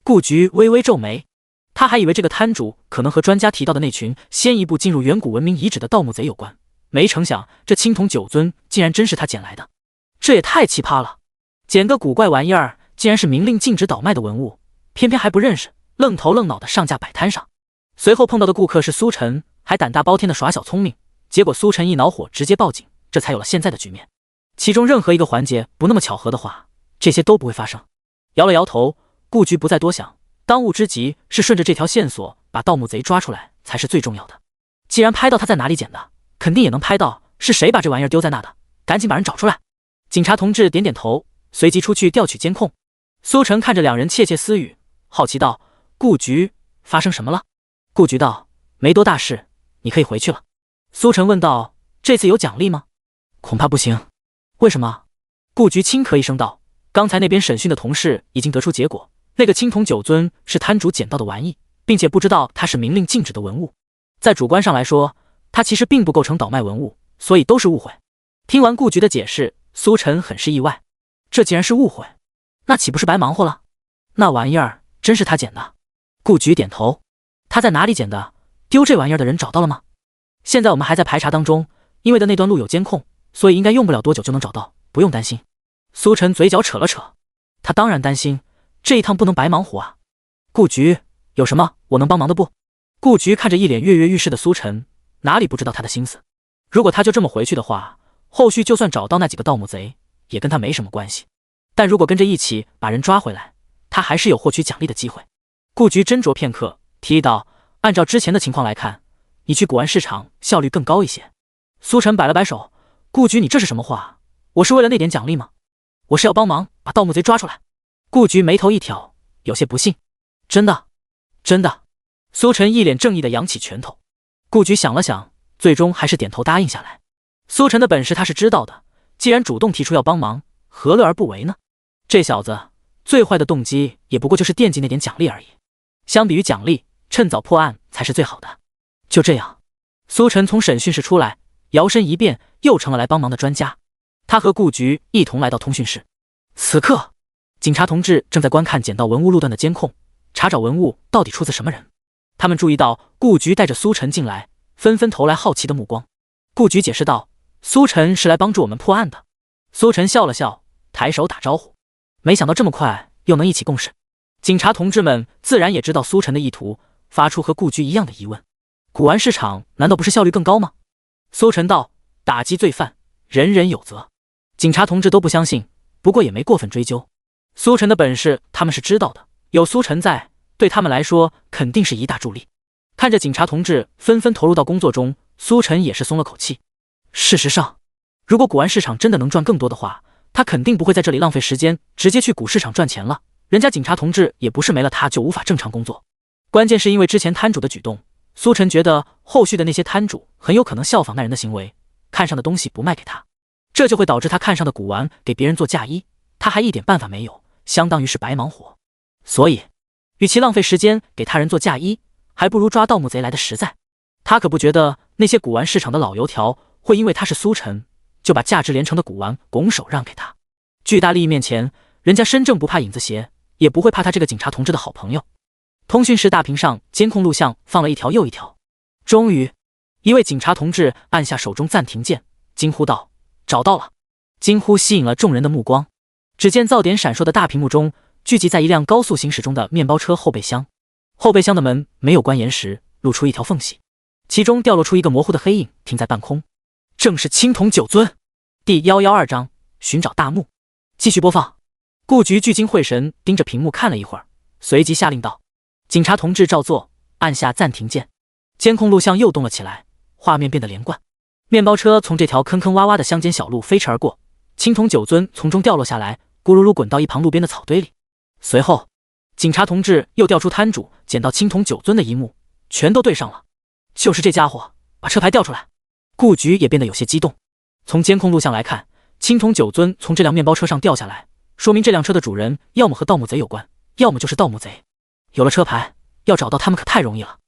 顾局微微皱眉，他还以为这个摊主可能和专家提到的那群先一步进入远古文明遗址的盗墓贼有关，没成想这青铜九尊竟然真是他捡来的，这也太奇葩了！捡个古怪玩意儿，竟然是明令禁止倒卖的文物，偏偏还不认识，愣头愣脑的上架摆摊上。随后碰到的顾客是苏晨，还胆大包天的耍小聪明，结果苏晨一恼火直接报警，这才有了现在的局面。其中任何一个环节不那么巧合的话，这些都不会发生。摇了摇头，顾局不再多想，当务之急是顺着这条线索把盗墓贼抓出来才是最重要的。既然拍到他在哪里捡的，肯定也能拍到是谁把这玩意儿丢在那的，赶紧把人找出来。警察同志点点头，随即出去调取监控。苏晨看着两人窃窃私语，好奇道：顾局，发生什么了？顾局道：没多大事，你可以回去了。苏晨问道：这次有奖励吗？恐怕不行。为什么？顾局轻咳一声道：刚才那边审讯的同事已经得出结果，那个青铜九尊是摊主捡到的玩意，并且不知道它是明令禁止的文物。在主观上来说，它其实并不构成倒卖文物，所以都是误会。听完顾局的解释，苏晨很是意外，这既然是误会，那岂不是白忙活了？那玩意儿真是他捡的？顾局点头。他在哪里捡的？丢这玩意儿的人找到了吗？现在我们还在排查当中，因为的那段路有监控，所以应该用不了多久就能找到，不用担心。苏晨嘴角扯了扯，他当然担心，这一趟不能白忙活啊。顾局，有什么我能帮忙的不？顾局看着一脸跃跃欲试的苏晨，哪里不知道他的心思。如果他就这么回去的话，后续就算找到那几个盗墓贼，也跟他没什么关系。但如果跟着一起把人抓回来，他还是有获取奖励的机会。顾局斟酌片刻，提议道：按照之前的情况来看，你去古玩市场效率更高一些。苏晨摆了摆手：顾局，你这是什么话？我是为了那点奖励吗？我是要帮忙把盗墓贼抓出来。顾局眉头一挑，有些不信：真的？真的？苏晨一脸正义的扬起拳头。顾局想了想，最终还是点头答应下来。苏晨的本事他是知道的，既然主动提出要帮忙，何乐而不为呢？这小子最坏的动机也不过就是惦记那点奖励而已。相比于奖励，趁早破案才是最好的。就这样，苏晨从审讯室出来，摇身一变又成了来帮忙的专家。他和顾局一同来到通讯室。此刻，警察同志正在观看捡到文物路段的监控，查找文物到底出自什么人。他们注意到顾局带着苏晨进来，纷纷投来好奇的目光。顾局解释道：苏晨是来帮助我们破案的。苏晨笑了笑，抬手打招呼。没想到这么快又能一起共事。警察同志们自然也知道苏晨的意图，发出和顾局一样的疑问：古玩市场难道不是效率更高吗？苏晨道：打击罪犯，人人有责。警察同志都不相信，不过也没过分追究。苏晨的本事他们是知道的，有苏晨在，对他们来说肯定是一大助力。看着警察同志纷纷投入到工作中，苏晨也是松了口气。事实上，如果古玩市场真的能赚更多的话，他肯定不会在这里浪费时间，直接去古市场赚钱了。人家警察同志也不是没了他就无法正常工作。关键是因为之前摊主的举动，苏晨觉得后续的那些摊主很有可能效仿那人的行为，看上的东西不卖给他，这就会导致他看上的古玩给别人做嫁衣，他还一点办法没有，相当于是白忙活。所以与其浪费时间给他人做嫁衣，还不如抓盗墓贼来的实在。他可不觉得那些古玩市场的老油条会因为他是苏晨，就把价值连城的古玩拱手让给他。巨大利益面前，人家身正不怕影子斜，也不会怕他这个警察同志的好朋友。通讯室大屏上监控录像放了一条又一条。终于，一位警察同志按下手中暂停键，惊呼道：找到了！惊呼吸引了众人的目光。只见噪点闪烁的大屏幕中，聚集在一辆高速行驶中的面包车后备箱。后备箱的门没有关严实，露出一条缝隙，其中掉落出一个模糊的黑影，停在半空。正是青铜九尊。第112章寻找大墓。继续播放。顾局聚精会神盯着屏幕看了一会儿，随即下令道：警察同志照做，按下暂停键。监控录像又动了起来，画面变得连贯。面包车从这条坑坑洼洼的乡间小路飞驰而过，青铜九尊从中掉落下来，咕噜噜滚到一旁路边的草堆里。随后，警察同志又调出摊主捡到青铜九尊的一幕，全都对上了。就是这家伙，把车牌调出来。顾局也变得有些激动。从监控录像来看，青铜九尊从这辆面包车上掉下来，说明这辆车的主人要么和盗墓贼有关，要么就是盗墓贼。有了车牌，要找到他们可太容易了。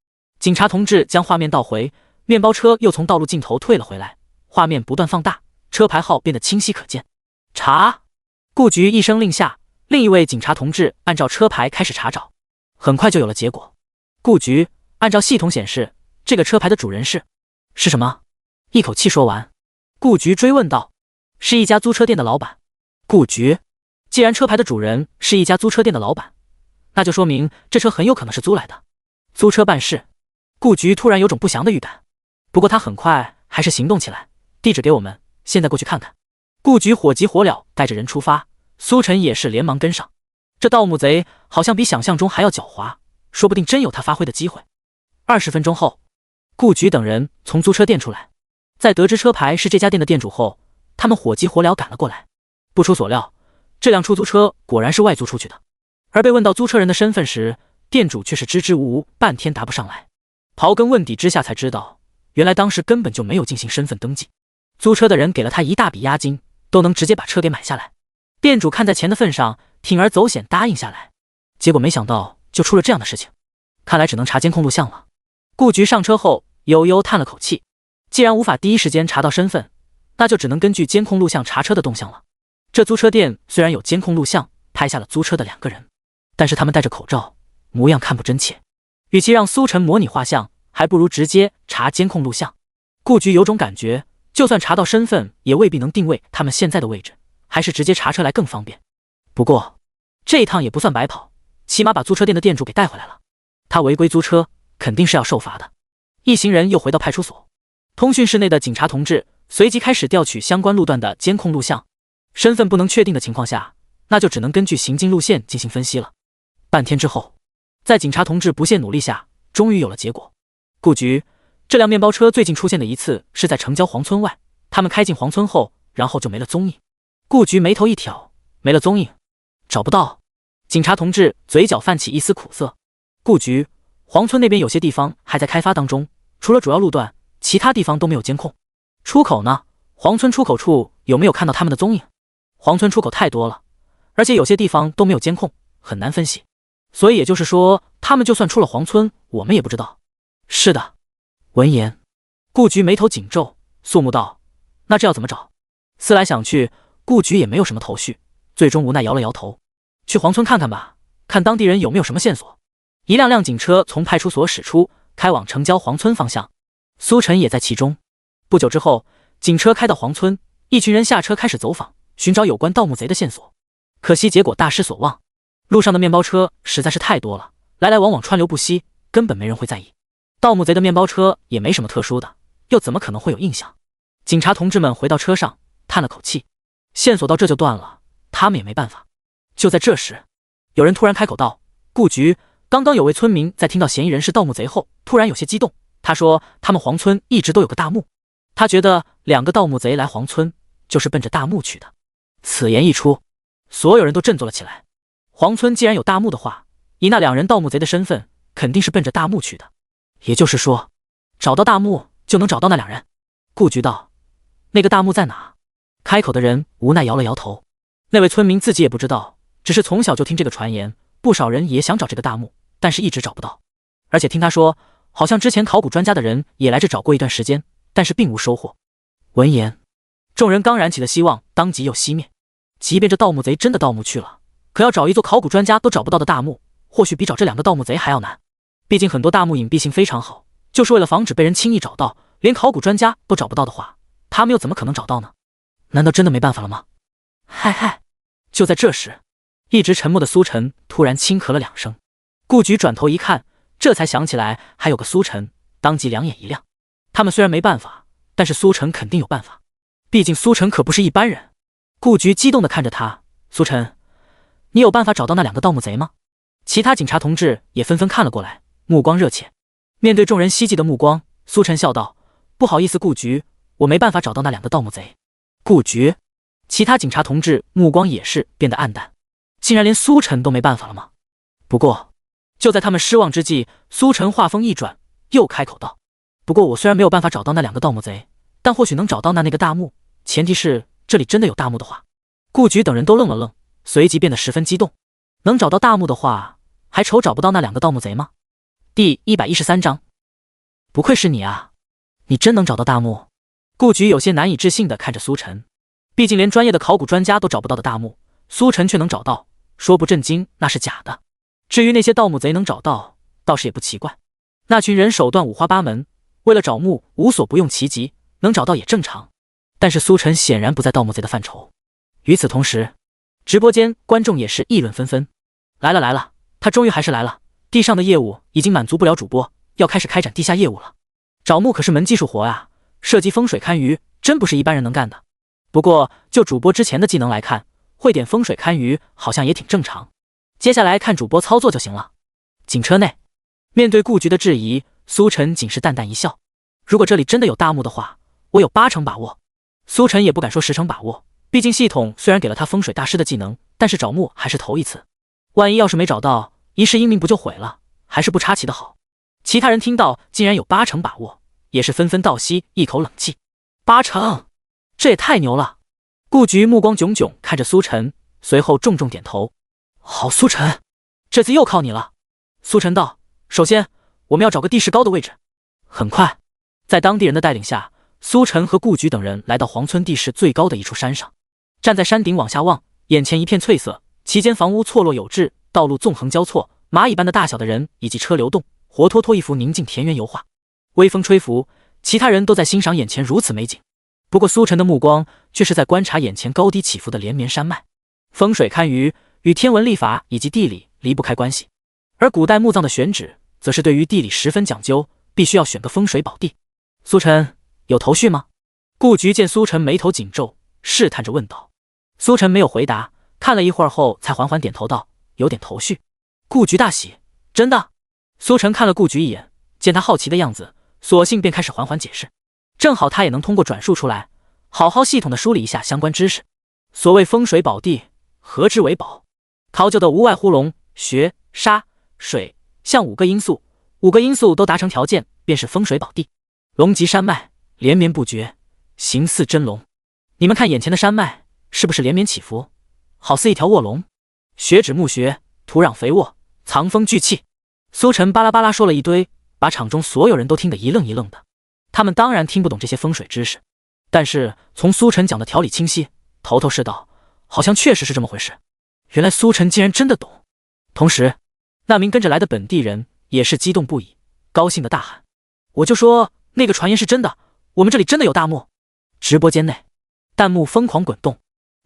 警察同志将画面倒回，面包车又从道路尽头退了回来，画面不断放大，车牌号变得清晰可见。查！顾局一声令下，另一位警察同志按照车牌开始查找，很快就有了结果。顾局，按照系统显示，这个车牌的主人是什么？一口气说完，顾局追问道：“是一家租车店的老板。”顾局，既然车牌的主人是一家租车店的老板，那就说明这车很有可能是租来的。租车办事，顾局突然有种不祥的预感。不过他很快还是行动起来，地址给我们，现在过去看看。顾局火急火燎带着人出发，苏晨也是连忙跟上。这盗墓贼好像比想象中还要狡猾，说不定真有他发挥的机会。20分钟后，顾局等人从租车店出来，在得知车牌是这家店的店主后，他们火急火燎赶了过来。不出所料，这辆出租车果然是外租出去的。而被问到租车人的身份时，店主却是支支吾吾，半天答不上来。刨根问底之下才知道，原来当时根本就没有进行身份登记，租车的人给了他一大笔押金，都能直接把车给买下来。店主看在钱的份上，铤而走险答应下来。结果没想到就出了这样的事情，看来只能查监控录像了。顾局上车后悠悠叹了口气，既然无法第一时间查到身份，那就只能根据监控录像查车的动向了。这租车店虽然有监控录像拍下了租车的2个人，但是他们戴着口罩，模样看不真切。与其让苏晨模拟画像，还不如直接查监控录像。顾局有种感觉，就算查到身份，也未必能定位他们现在的位置，还是直接查车来更方便。不过这一趟也不算白跑，起码把租车店的店主给带回来了。他违规租车肯定是要受罚的。一行人又回到派出所，通讯室内的警察同志随即开始调取相关路段的监控录像。身份不能确定的情况下，那就只能根据行进路线进行分析了。半天之后，在警察同志不懈努力下，终于有了结果。顾局，这辆面包车最近出现的一次是在城郊黄村外，他们开进黄村后，然后就没了踪影。顾局眉头一挑，没了踪影，找不到。警察同志嘴角泛起一丝苦涩。顾局，黄村那边有些地方还在开发当中，除了主要路段，其他地方都没有监控。出口呢？黄村出口处有没有看到他们的踪影？黄村出口太多了，而且有些地方都没有监控，很难分析。所以也就是说，他们就算出了黄村，我们也不知道。是的。闻言，顾局眉头紧皱，肃穆道：“那这要怎么找？”思来想去，顾局也没有什么头绪，最终无奈摇了摇头：“去黄村看看吧，看当地人有没有什么线索。”一辆辆警车从派出所驶出，开往城郊黄村方向。苏晨也在其中。不久之后，警车开到黄村，一群人下车开始走访，寻找有关盗墓贼的线索。可惜结果大失所望，路上的面包车实在是太多了，来来往往川流不息，根本没人会在意。盗墓贼的面包车也没什么特殊的，又怎么可能会有印象？警察同志们回到车上，叹了口气，线索到这就断了，他们也没办法。就在这时，有人突然开口道：“顾局，刚刚有位村民在听到嫌疑人是盗墓贼后，突然有些激动。他说他们黄村一直都有个大墓，他觉得2个盗墓贼来黄村就是奔着大墓去的。”此言一出，所有人都振作了起来。黄村既然有大墓的话，以那2人盗墓贼的身份，肯定是奔着大墓去的。也就是说，找到大墓就能找到那2人。顾局道：“那个大墓在哪？”开口的人无奈摇了摇头。那位村民自己也不知道，只是从小就听这个传言，不少人也想找这个大墓，但是一直找不到。而且听他说，好像之前考古专家的人也来这找过一段时间，但是并无收获。闻言，众人刚燃起的希望当即又熄灭。即便这盗墓贼真的盗墓去了，可要找一座考古专家都找不到的大墓，或许比找这2个盗墓贼还要难。毕竟很多大墓隐蔽性非常好，就是为了防止被人轻易找到，连考古专家都找不到的话，他们又怎么可能找到呢？难道真的没办法了吗？嗨！就在这时，一直沉默的苏晨突然轻咳了2声。顾局转头一看，这才想起来还有个苏晨，当即两眼一亮。他们虽然没办法，但是苏晨肯定有办法，毕竟苏晨可不是一般人。顾局激动地看着他：“苏晨，你有办法找到那2个盗墓贼吗？”其他警察同志也纷纷看了过来，目光热切。面对众人希冀的目光，苏晨笑道：“不好意思，顾局，我没办法找到那2个盗墓贼。”顾局，其他警察同志目光也是变得黯淡，竟然连苏晨都没办法了吗？不过，就在他们失望之际，苏晨话锋一转，又开口道：“不过我虽然没有办法找到那2个盗墓贼，但或许能找到那个大墓，前提是这里真的有大墓的话。”顾局等人都愣了愣，随即变得十分激动。能找到大墓的话，还愁找不到那2个盗墓贼吗？第113章，不愧是你啊，你真能找到大墓。顾局有些难以置信地看着苏晨，毕竟连专业的考古专家都找不到的大墓，苏晨却能找到，说不震惊那是假的。至于那些盗墓贼能找到，倒是也不奇怪。那群人手段五花八门，为了找墓无所不用其极，能找到也正常。但是苏晨显然不在盗墓贼的范畴。与此同时，直播间观众也是议论纷纷。来了来了，他终于还是来了。地上的业务已经满足不了主播，要开始开展地下业务了。找墓可是门技术活啊，涉及风水堪舆，真不是一般人能干的。不过就主播之前的技能来看，会点风水堪舆好像也挺正常。接下来看主播操作就行了。警车内，面对顾局的质疑，苏晨仅是淡淡一笑。如果这里真的有大墓的话，我有8成把握。苏晨也不敢说10成把握，毕竟系统虽然给了他风水大师的技能，但是找墓还是头一次。万一要是没找到，一世英名不就毁了？还是不插旗的好。其他人听到竟然有8成把握，也是纷纷倒吸一口冷气。8成，这也太牛了！顾局目光炯炯看着苏晨，随后重重点头。好，苏晨，这次又靠你了。苏晨道：首先，我们要找个地势高的位置。很快，在当地人的带领下，苏晨和顾局等人来到黄村地势最高的一处山上。站在山顶往下望，眼前一片翠色，其间房屋错落有致，道路纵横交错，蚂蚁般的大小的人以及车流动，活脱脱一幅宁静田园油画。微风吹拂，其他人都在欣赏眼前如此美景，不过苏晨的目光却是在观察眼前高低起伏的连绵山脉。风水堪舆与天文历法以及地理离不开关系，而古代墓葬的选址则是对于地理十分讲究，必须要选个风水宝地。苏晨，有头绪吗？顾局见苏晨眉头紧皱，试探着问道。苏晨没有回答，看了一会儿后才缓缓点头道：有点头绪。顾局大喜：真的？苏晨看了顾局一眼，见他好奇的样子，索性便开始缓缓解释。正好他也能通过转述出来，好好系统的梳理一下相关知识。所谓风水宝地，何之为宝？考究的无外乎龙、穴、沙、水、象5个因素，5个因素都达成条件，便是风水宝地。龙集山脉，连绵不绝，形似真龙。你们看眼前的山脉，是不是连绵起伏，好似一条卧龙？穴指墓穴，土壤肥沃，藏风聚气。苏晨巴拉巴拉说了一堆，把场中所有人都听得一愣一愣的。他们当然听不懂这些风水知识，但是从苏晨讲的条理清晰，头头是道，好像确实是这么回事。原来苏晨竟然真的懂。同时，那名跟着来的本地人也是激动不已，高兴的大喊：我就说那个传言是真的，我们这里真的有大墓。直播间内，弹幕疯狂滚动。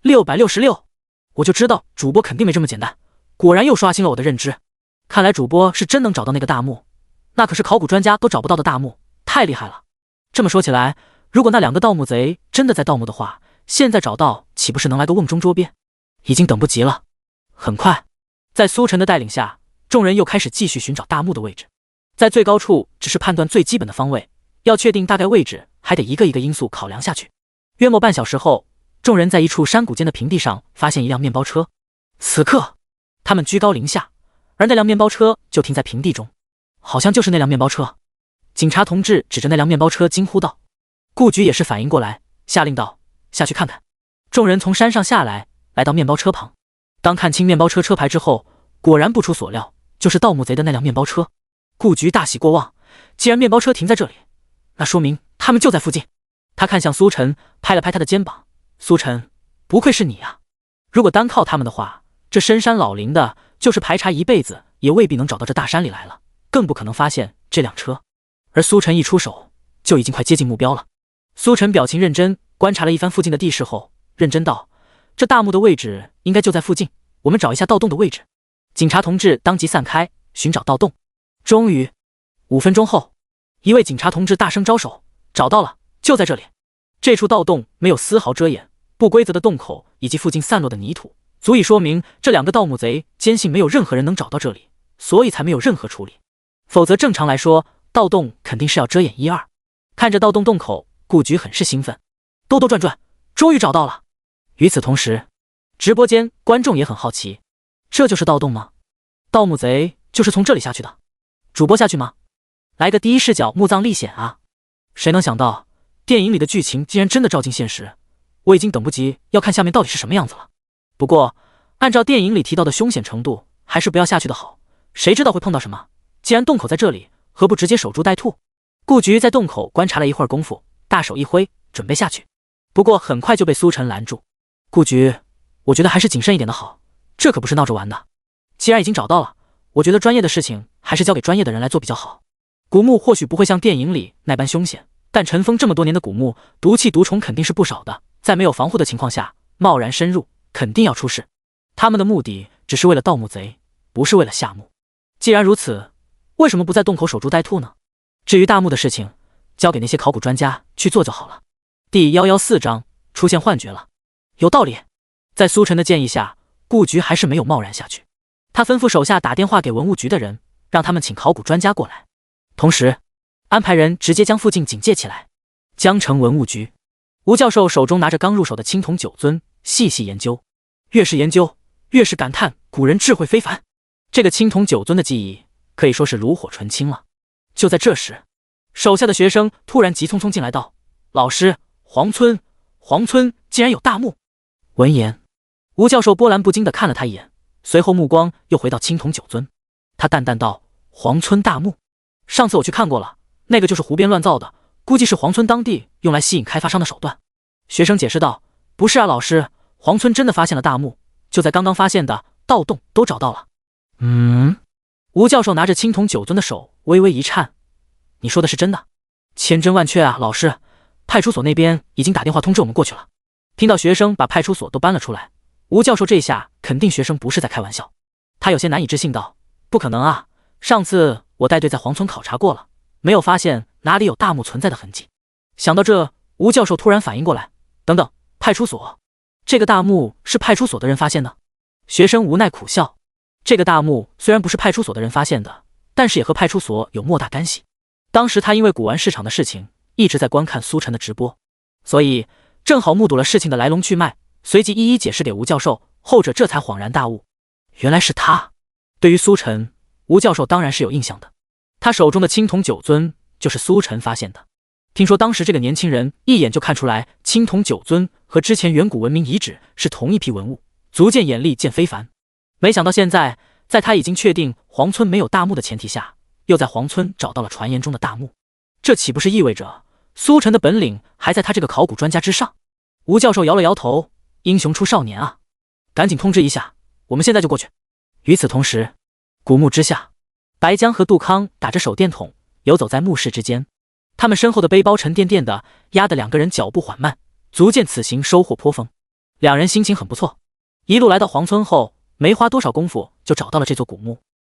666，我就知道主播肯定没这么简单，果然又刷新了我的认知。看来主播是真能找到那个大墓，那可是考古专家都找不到的大墓，太厉害了。这么说起来，如果那2个盗墓贼真的在盗墓的话，现在找到岂不是能来个瓮中捉鳖？已经等不及了。很快，在苏晨的带领下，众人又开始继续寻找大墓的位置。在最高处只是判断最基本的方位，要确定大概位置，还得一个一个因素考量下去。约莫半小时后，众人在一处山谷间的平地上发现一辆面包车。此刻，他们居高临下，而那辆面包车就停在平地中，好像就是那辆面包车。警察同志指着那辆面包车惊呼道。顾局也是反应过来，下令道：下去看看。众人从山上下来，来到面包车旁。当看清面包车车牌之后，果然不出所料，就是盗墓贼的那辆面包车。顾局大喜过望，既然面包车停在这里，那说明他们就在附近。他看向苏晨，拍了拍他的肩膀：苏晨，不愧是你啊！如果单靠他们的话，这深山老林的，就是排查一辈子也未必能找到这大山里来了，更不可能发现这辆车。而苏晨一出手，就已经快接近目标了。苏晨表情认真，观察了一番附近的地势后，认真道：这大墓的位置应该就在附近，我们找一下盗洞的位置。警察同志当即散开，寻找盗洞。终于，5分钟后，一位警察同志大声招手：找到了，就在这里。这处盗洞没有丝毫遮掩，不规则的洞口以及附近散落的泥土，足以说明这2个盗墓贼坚信没有任何人能找到这里，所以才没有任何处理。否则正常来说，盗洞肯定是要遮掩1、2。看着盗洞洞口，顾局很是兴奋，兜兜转转，终于找到了。与此同时，直播间观众也很好奇，这就是盗洞吗？盗墓贼就是从这里下去的？主播下去吗？来个第一视角墓葬历险啊！谁能想到电影里的剧情竟然真的照进现实，我已经等不及要看下面到底是什么样子了。不过按照电影里提到的凶险程度，还是不要下去的好，谁知道会碰到什么。既然洞口在这里，何不直接守株待兔？顾局在洞口观察了一会儿功夫，大手一挥，准备下去，不过很快就被苏晨拦住。顾局，我觉得还是谨慎一点的好，这可不是闹着玩的。既然已经找到了，我觉得专业的事情还是交给专业的人来做比较好。古墓或许不会像电影里那般凶险，但尘封这么多年的古墓，毒气毒虫肯定是不少的，在没有防护的情况下贸然深入，肯定要出事。他们的目的只是为了盗墓贼，不是为了下墓。既然如此，为什么不在洞口守株待兔呢？至于大墓的事情，交给那些考古专家去做就好了。第114章出现幻觉了。有道理。在苏晨的建议下，顾局还是没有贸然下去。他吩咐手下打电话给文物局的人，让他们请考古专家过来，同时安排人直接将附近警戒起来。江城文物局，吴教授手中拿着刚入手的青铜九尊，细细研究。越是研究，越是感叹古人智慧非凡。这个青铜九尊的技艺可以说是炉火纯青了。就在这时，手下的学生突然急匆匆进来道：“老师，黄村竟然有大墓！”闻言，吴教授波澜不惊地看了他一眼，随后目光又回到青铜九尊。他淡淡道：“黄村大墓，上次我去看过了，那个就是胡编乱造的，估计是黄村当地用来吸引开发商的手段。”学生解释道：“不是啊，老师，黄村真的发现了大墓，就在刚刚发现的盗洞都找到了。”吴教授拿着青铜九尊的手微微一颤：“你说的是真的？千真万确啊，老师，派出所那边已经打电话通知我们过去了。”听到学生把派出所都搬了出来，吴教授这下肯定学生不是在开玩笑，他有些难以置信道：“不可能啊，上次我带队在黄村考察过了，没有发现哪里有大墓存在的痕迹。”想到这，吴教授突然反应过来：“等等，派出所？这个大墓是派出所的人发现的？”学生无奈苦笑：“这个大墓虽然不是派出所的人发现的，但是也和派出所有莫大干系。当时他因为古玩市场的事情一直在观看苏晨的直播，所以正好目睹了事情的来龙去脉，随即一一解释给吴教授，后者这才恍然大悟，原来是他。”对于苏晨，吴教授当然是有印象的，他手中的青铜九尊就是苏晨发现的。听说当时这个年轻人一眼就看出来青铜九尊和之前远古文明遗址是同一批文物，足见眼力见非凡。没想到现在，在他已经确定黄村没有大墓的前提下，又在黄村找到了传言中的大墓，这岂不是意味着苏晨的本领还在他这个考古专家之上？吴教授摇了摇头：“英雄出少年啊，赶紧通知一下，我们现在就过去。”与此同时，古墓之下，白江和杜康打着手电筒游走在墓室之间，他们身后的背包沉甸甸的，压得两个人脚步缓慢，足见此行收获颇丰。两人心情很不错，一路来到黄村后，没花多少功夫就找到了这座古墓。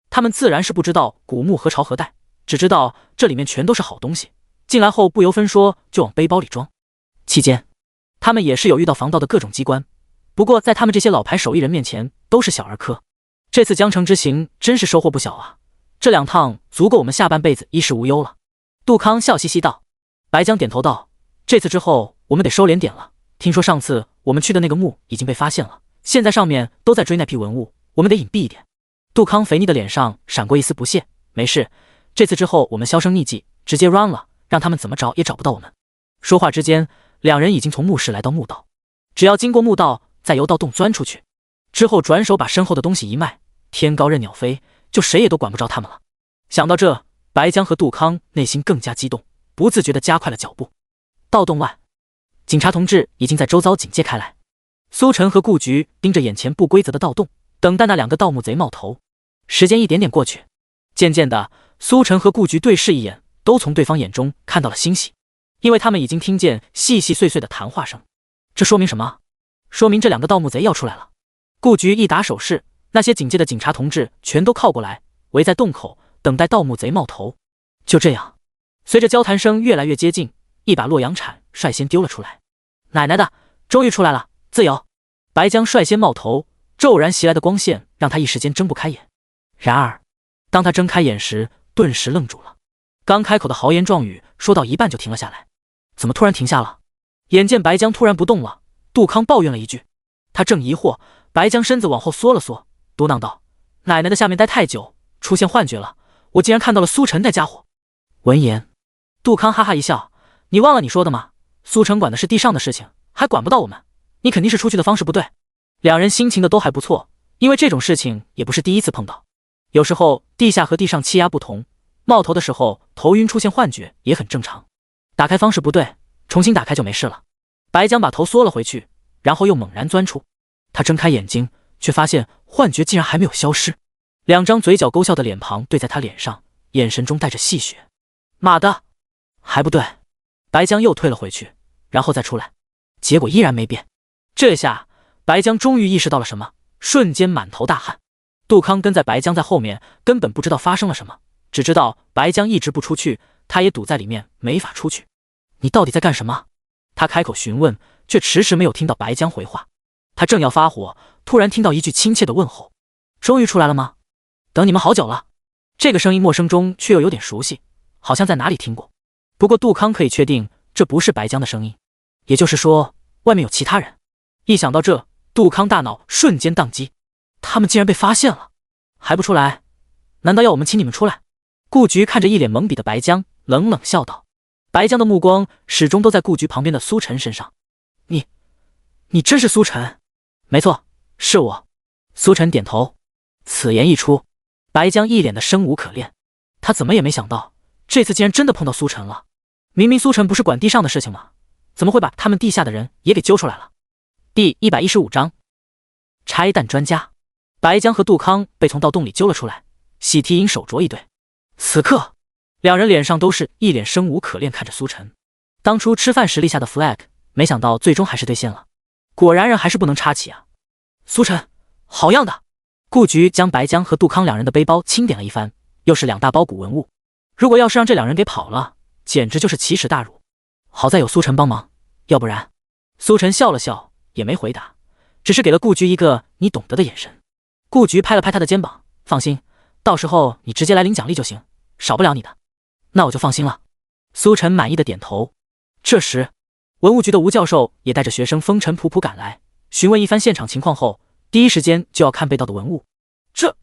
他们自然是不知道古墓何朝何代，只知道这里面全都是好东西，进来后不由分说就往背包里装。期间他们也是有遇到防盗的各种机关，不过在他们这些老牌手艺人面前都是小儿科。这次江城之行真是收获不小啊，这2趟足够我们下半辈子衣食无忧了。杜康笑嘻嘻道。白江点头道：“这次之后我们得收敛点了，听说上次我们去的那个墓已经被发现了，现在上面都在追那批文物，我们得隐蔽一点。”杜康肥腻的脸上闪过一丝不屑：“没事，这次之后我们销声匿迹，直接 run 了，让他们怎么找也找不到我们。”说话之间，两人已经从墓室来到墓道，只要经过墓道，再由盗洞钻出去，之后转手把身后的东西一卖，天高任鸟飞，就谁也都管不着他们了。想到这，白江和杜康内心更加激动，不自觉地加快了脚步。盗洞外，警察同志已经在周遭警戒开来，苏晨和顾局盯着眼前不规则的盗洞，等待那2个盗墓贼冒头。时间一点点过去，渐渐的，苏晨和顾局对视一眼，都从对方眼中看到了欣喜，因为他们已经听见细细碎碎的谈话声。这说明什么？说明这2个盗墓贼要出来了。顾局一打手势，那些警戒的警察同志全都靠过来，围在洞口等待盗墓贼冒头。就这样，随着交谈声越来越接近，一把洛阳铲率先丢了出来。奶奶的，终于出来了，自由！白江率先冒头，骤然袭来的光线让他一时间睁不开眼。然而当他睁开眼时，顿时愣住了。刚开口的豪言壮语说到一半就停了下来。怎么突然停下了？眼见白江突然不动了，杜康抱怨了一句。他正疑惑，白江身子往后缩了缩，嘟囔道：“奶奶的下面待太久，出现幻觉了，我竟然看到了苏晨那家伙。”闻言，杜康哈哈一笑：“你忘了你说的吗？苏晨管的是地上的事情，还管不到我们，你肯定是出去的方式不对。”两人心情的都还不错，因为这种事情也不是第一次碰到。有时候地下和地上气压不同，冒头的时候头晕出现幻觉也很正常，打开方式不对，重新打开就没事了。白江把头缩了回去，然后又猛然钻出。他睁开眼睛，却发现幻觉竟然还没有消失，两张嘴角勾笑的脸庞对在他脸上，眼神中带着戏谑。妈的，还不对！白江又退了回去，然后再出来，结果依然没变。这下白江终于意识到了什么，瞬间满头大汗。杜康跟在白江在后面，根本不知道发生了什么，只知道白江一直不出去，他也堵在里面没法出去。你到底在干什么？他开口询问，却迟迟没有听到白江回话。他正要发火，突然听到一句亲切的问候：终于出来了吗？等你们好久了。这个声音陌生中却又有点熟悉，好像在哪里听过。不过杜康可以确定这不是白江的声音，也就是说外面有其他人。一想到这，杜康大脑瞬间宕机，他们竟然被发现了，还不出来？难道要我们请你们出来？顾局看着一脸懵逼的白江，冷冷笑道。白江的目光始终都在顾局旁边的苏晨身上。你真是苏晨？没错，是我。苏晨点头。此言一出，白江一脸的生无可恋，他怎么也没想到这次竟然真的碰到苏晨了。明明苏晨不是管地上的事情吗？怎么会把他们地下的人也给揪出来了？第115章拆弹专家。白江和杜康被从盗洞里揪了出来，喜提营手镯一对。此刻两人脸上都是一脸生无可恋看着苏晨。当初吃饭时立下的 flag， 没想到最终还是兑现了，果然人还是不能插起啊。苏晨好样的。顾局将白江和杜康两人的背包清点了一番，又是2大包古文物，如果要是让这两人给跑了，简直就是奇耻大辱。好在有苏晨帮忙，要不然……苏晨笑了笑，也没回答，只是给了顾局一个你懂得的眼神。顾局拍了拍他的肩膀，放心，到时候你直接来领奖励就行，少不了你的。那我就放心了。苏晨满意的点头。这时文物局的吴教授也带着学生风尘仆仆赶来，询问一番现场情况后，第一时间就要看被盗的文物。这……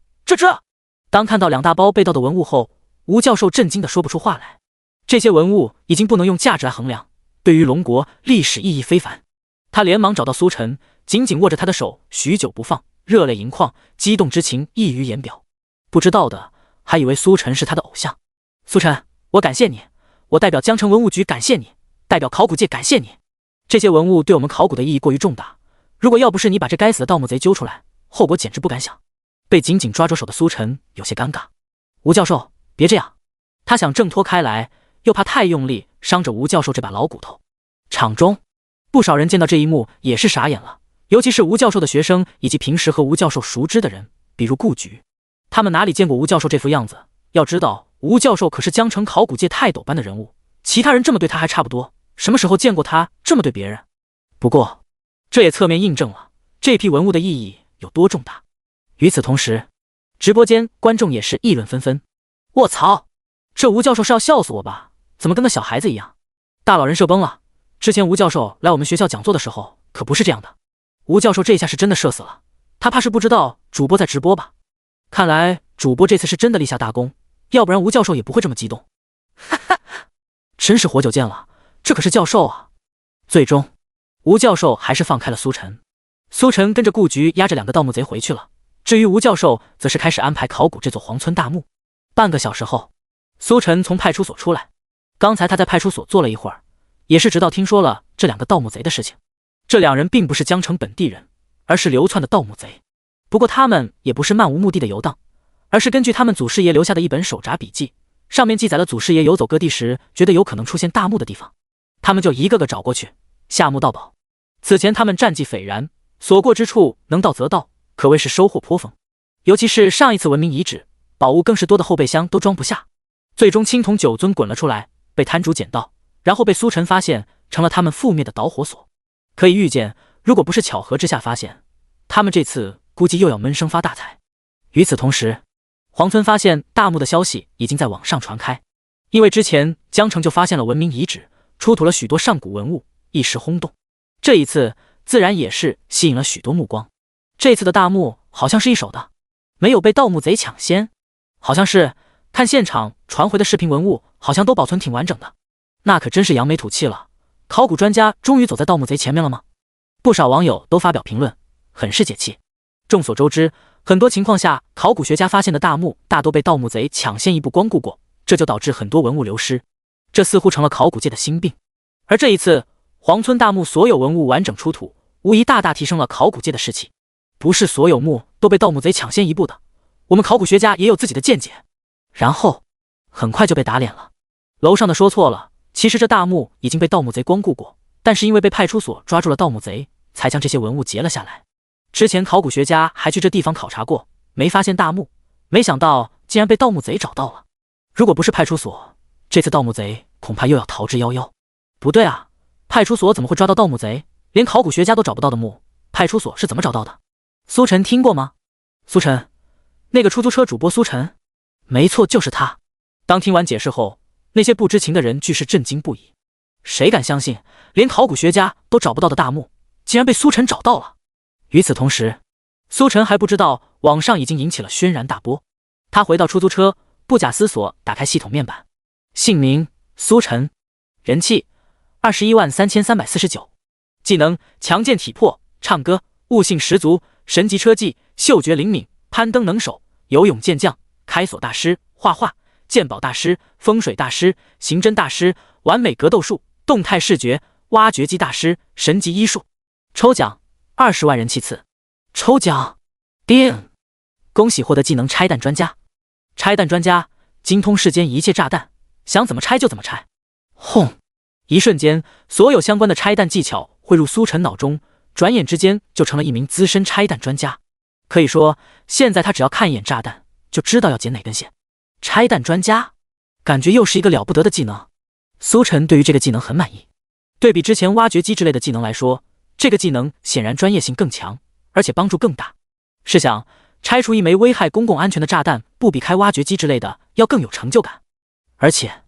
当看到2大包被盗的文物后，吴教授震惊的说不出话来。这些文物已经不能用价值来衡量，对于龙国历史意义非凡。他连忙找到苏晨，紧紧握着他的手，许久不放，热泪盈眶，激动之情溢于言表。不知道的还以为苏晨是他的偶像。苏晨，我感谢你，我代表江城文物局感谢你，代表考古界感谢你。这些文物对我们考古的意义过于重大，如果要不是你把这该死的盗墓贼揪出来，后果简直不敢想。被紧紧抓住手的苏晨有些尴尬。吴教授，别这样。他想挣脱开来，又怕太用力伤着吴教授这把老骨头。场中不少人见到这一幕也是傻眼了，尤其是吴教授的学生以及平时和吴教授熟知的人，比如顾局。他们哪里见过吴教授这副样子？要知道吴教授可是江城考古界泰斗般的人物，其他人这么对他还差不多，什么时候见过他这么对别人？不过这也侧面印证了这批文物的意义有多重大。与此同时，直播间观众也是议论纷纷。卧槽，这吴教授是要笑死我吧？怎么跟个小孩子一样？大佬人设崩了。之前吴教授来我们学校讲座的时候可不是这样的。吴教授这下是真的社死了，他怕是不知道主播在直播吧？看来主播这次是真的立下大功，要不然吴教授也不会这么激动。哈哈，真是活久见了，这可是教授啊。最终吴教授还是放开了苏晨。苏晨跟着顾局押着2个盗墓贼回去了，至于吴教授则是开始安排考古这座皇村大墓。半个小时后，苏晨从派出所出来。刚才他在派出所坐了一会儿，也是直到听说了这2个盗墓贼的事情。这2人并不是江城本地人，而是流窜的盗墓贼。不过他们也不是漫无目的的游荡，而是根据他们祖师爷留下的一本手札笔记，上面记载了祖师爷游走各地时觉得有可能出现大墓的地方，他们就一个个找过去，下墓盗宝。此前他们战绩斐然，所过之处能盗则盗，可谓是收获颇丰。尤其是上一次文明遗址，宝物更是多的后备箱都装不下。最终青铜9尊滚了出来，被摊主捡到，然后被苏晨发现，成了他们覆灭的导火索。可以预见，如果不是巧合之下发现，他们这次估计又要闷声发大财。与此同时，黄村发现大墓的消息已经在网上传开，因为之前江城就发现了文明遗址，出土了许多上古文物，一时轰动。这一次自然也是吸引了许多目光。这次的大墓好像是一手的，没有被盗墓贼抢先，好像是看现场传回的视频文物，好像都保存挺完整的。那可真是扬眉吐气了，考古专家终于走在盗墓贼前面了吗？不少网友都发表评论，很是解气。众所周知，很多情况下考古学家发现的大墓大都被盗墓贼抢先一步光顾过，这就导致很多文物流失，这似乎成了考古界的新病。而这一次，黄村大墓所有文物完整出土，无疑大大提升了考古界的士气。不是所有墓都被盗墓贼抢先一步的，我们考古学家也有自己的见解。然后，很快就被打脸了。楼上的说错了，其实这大墓已经被盗墓贼光顾过，但是因为被派出所抓住了盗墓贼，才将这些文物截了下来。之前考古学家还去这地方考察过，没发现大墓，没想到竟然被盗墓贼找到了。如果不是派出所，这次盗墓贼恐怕又要逃之夭夭。不对啊，派出所怎么会抓到盗墓贼？连考古学家都找不到的墓，派出所是怎么找到的？苏晨听过吗？苏晨，那个出租车主播苏晨，没错，就是他。当听完解释后，那些不知情的人俱是震惊不已。谁敢相信，连考古学家都找不到的大墓，竟然被苏晨找到了？与此同时，苏晨还不知道网上已经引起了轩然大波。他回到出租车，不假思索打开系统面板，姓名苏晨，人气213349，技能强健体魄，唱歌，悟性十足，神级车技，嗅觉灵敏，攀登能手，游泳健将，开锁大师，画画，鉴宝大师，风水大师，刑侦大师，完美格斗术，动态视觉，挖掘机大师，神级医术。抽奖20万人气次，抽奖叮！恭喜获得技能拆弹专家。拆弹专家精通世间一切炸弹，想怎么拆就怎么拆。轰！一瞬间，所有相关的拆弹技巧汇入苏晨脑中，转眼之间就成了一名资深拆弹专家。可以说，现在他只要看一眼炸弹，就知道要剪哪根线。拆弹专家，感觉又是一个了不得的技能。苏晨对于这个技能很满意。对比之前挖掘机之类的技能来说，这个技能显然专业性更强，而且帮助更大。试想，拆除一枚危害公共安全的炸弹，不比开挖掘机之类的要更有成就感。而且，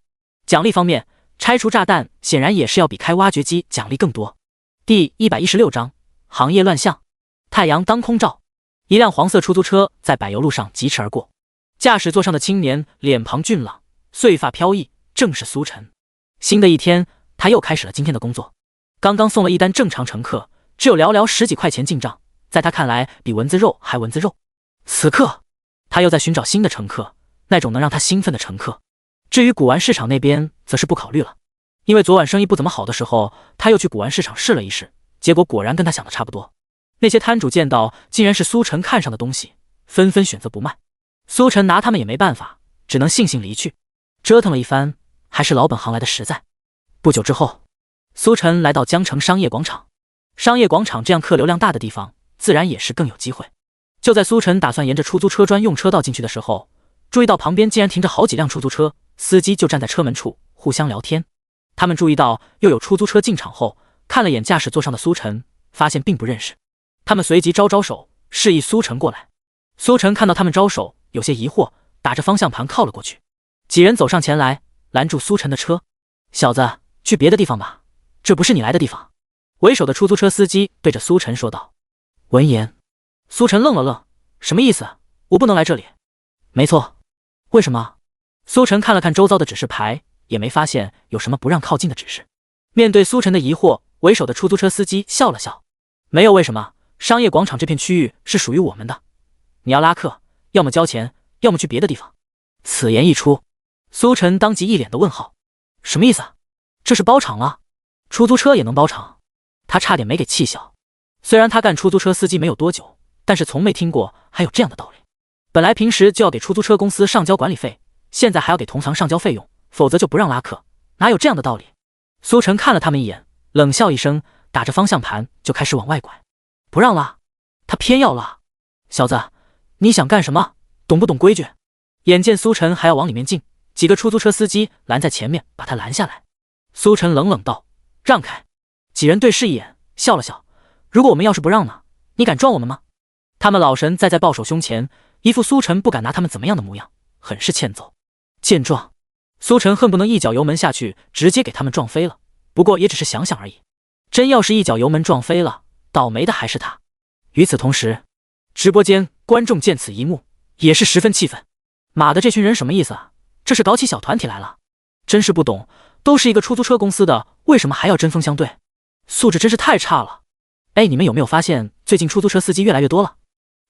奖励方面，拆除炸弹显然也是要比开挖掘机奖励更多。第116章，行业乱象。太阳当空照，一辆黄色出租车在柏油路上疾驰而过。驾驶座上的青年脸庞俊朗，碎发飘逸，正是苏晨。新的一天，他又开始了今天的工作。刚刚送了一单正常乘客，只有寥寥10几块钱进账，在他看来比蚊子肉还蚊子肉。此刻，他又在寻找新的乘客，那种能让他兴奋的乘客。至于古玩市场那边，则是不考虑了，因为昨晚生意不怎么好的时候，他又去古玩市场试了一试，结果果然跟他想的差不多。那些摊主见到竟然是苏晨看上的东西，纷纷选择不卖。苏晨拿他们也没办法，只能悻悻离去。折腾了一番，还是老本行来的实在。不久之后，苏晨来到江城商业广场。商业广场这样客流量大的地方，自然也是更有机会。就在苏晨打算沿着出租车专用车道进去的时候，注意到旁边竟然停着好几辆出租车，司机就站在车门处互相聊天。他们注意到又有出租车进场后，看了眼驾驶座上的苏晨，发现并不认识。他们随即招招手，示意苏晨过来。苏晨看到他们招手，有些疑惑，打着方向盘靠了过去。几人走上前来，拦住苏晨的车。小子，去别的地方吧，这不是你来的地方。为首的出租车司机对着苏晨说道。闻言，苏晨愣了愣，什么意思？我不能来这里？没错。为什么？苏晨看了看周遭的指示牌，也没发现有什么不让靠近的指示。面对苏晨的疑惑，为首的出租车司机笑了笑。没有为什么，商业广场这片区域是属于我们的，你要拉客，要么交钱，要么去别的地方。此言一出，苏晨当即一脸的问号。什么意思？这是包场了？出租车也能包场？他差点没给气笑。虽然他干出租车司机没有多久，但是从没听过还有这样的道理。本来平时就要给出租车公司上交管理费，现在还要给同行上交费用，否则就不让拉客，哪有这样的道理？苏晨看了他们一眼，冷笑一声，打着方向盘就开始往外拐。不让拉，他偏要拉。小子，你想干什么？懂不懂规矩？眼见苏晨还要往里面进，几个出租车司机拦在前面，把他拦下来。苏晨冷冷道：让开。几人对视一眼，笑了笑。如果我们要是不让呢？你敢撞我们吗？他们老神在抱手胸前，一副苏晨不敢拿他们怎么样的模样，很是欠揍。见状，苏晨恨不能一脚油门下去，直接给他们撞飞了。不过也只是想想而已。真要是一脚油门撞飞了，倒霉的还是他。与此同时，直播间观众见此一幕，也是十分气愤。妈的，这群人什么意思啊？这是搞起小团体来了？真是不懂，都是一个出租车公司的，为什么还要针锋相对？素质真是太差了。哎，你们有没有发现最近出租车司机越来越多了？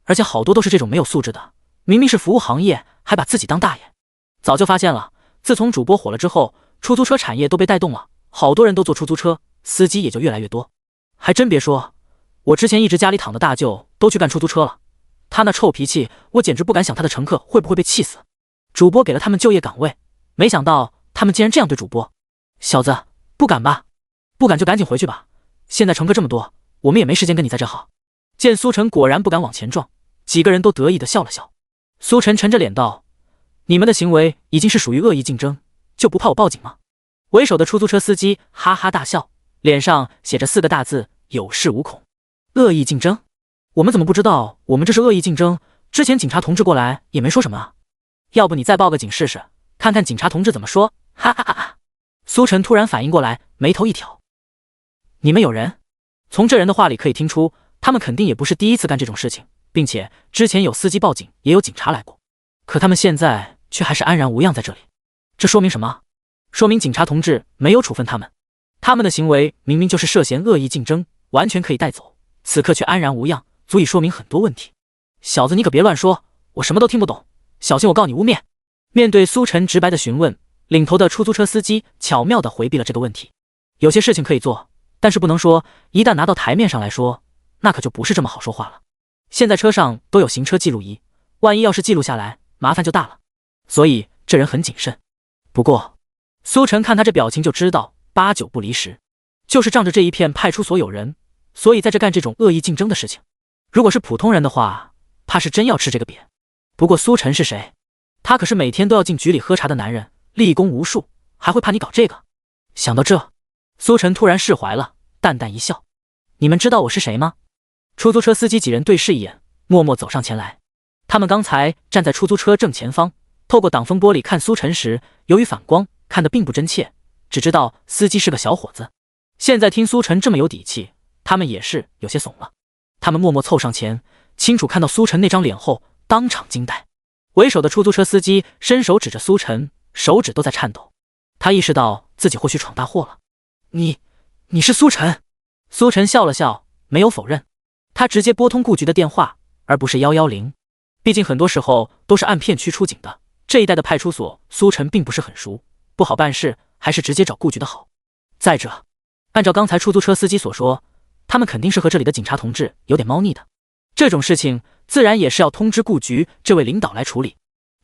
而且好多都是这种没有素质的，明明是服务行业，还把自己当大爷。早就发现了，自从主播火了之后，出租车产业都被带动了，好多人都坐出租车，司机也就越来越多。还真别说，我之前一直家里躺的大舅都去干出租车了，他那臭脾气，我简直不敢想他的乘客会不会被气死。主播给了他们就业岗位，没想到他们竟然这样对主播。小子，不敢吧？不敢就赶紧回去吧，现在乘客这么多，我们也没时间跟你在这耗。见苏晨果然不敢往前撞，几个人都得意地笑了笑。苏晨沉着脸道：你们的行为已经是属于恶意竞争，就不怕我报警吗？为首的出租车司机哈哈大笑，脸上写着4个大字：有恃无恐。恶意竞争？我们怎么不知道我们这是恶意竞争？之前警察同志过来也没说什么啊。要不你再报个警试试，看看警察同志怎么说。哈哈哈哈。苏晨突然反应过来，眉头一挑。你们有人？从这人的话里可以听出，他们肯定也不是第一次干这种事情，并且之前有司机报警，也有警察来过，可他们现在却还是安然无恙在这里。这说明什么？说明警察同志没有处分他们，他们的行为明明就是涉嫌恶意竞争，完全可以带走，此刻却安然无恙，足以说明很多问题。小子，你可别乱说，我什么都听不懂，小心我告你污蔑。面对苏晨直白的询问，领头的出租车司机巧妙地回避了这个问题。有些事情可以做，但是不能说，一旦拿到台面上来说，那可就不是这么好说话了。现在车上都有行车记录仪，万一要是记录下来，麻烦就大了。所以这人很谨慎。不过苏晨看他这表情就知道8、9不离10，就是仗着这一片派出所有人，所以在这干这种恶意竞争的事情。如果是普通人的话，怕是真要吃这个瘪。不过苏晨是谁？他可是每天都要进局里喝茶的男人，立功无数，还会怕你搞这个？想到这，苏晨突然释怀了，淡淡一笑。你们知道我是谁吗？出租车司机几人对视一眼，默默走上前来。他们刚才站在出租车正前方，透过挡风玻璃看苏晨时，由于反光，看得并不真切，只知道司机是个小伙子。现在听苏晨这么有底气，他们也是有些怂了。他们默默凑上前，清楚看到苏晨那张脸后，当场惊呆。为首的出租车司机伸手指着苏晨，手指都在颤抖。他意识到自己或许闯大祸了。你是苏晨？苏晨笑了笑，没有否认。他直接拨通顾局的电话，而不是110。毕竟很多时候都是按片区出警的，这一带的派出所苏晨并不是很熟，不好办事，还是直接找顾局的好。再者，按照刚才出租车司机所说，他们肯定是和这里的警察同志有点猫腻的，这种事情自然也是要通知顾局这位领导来处理。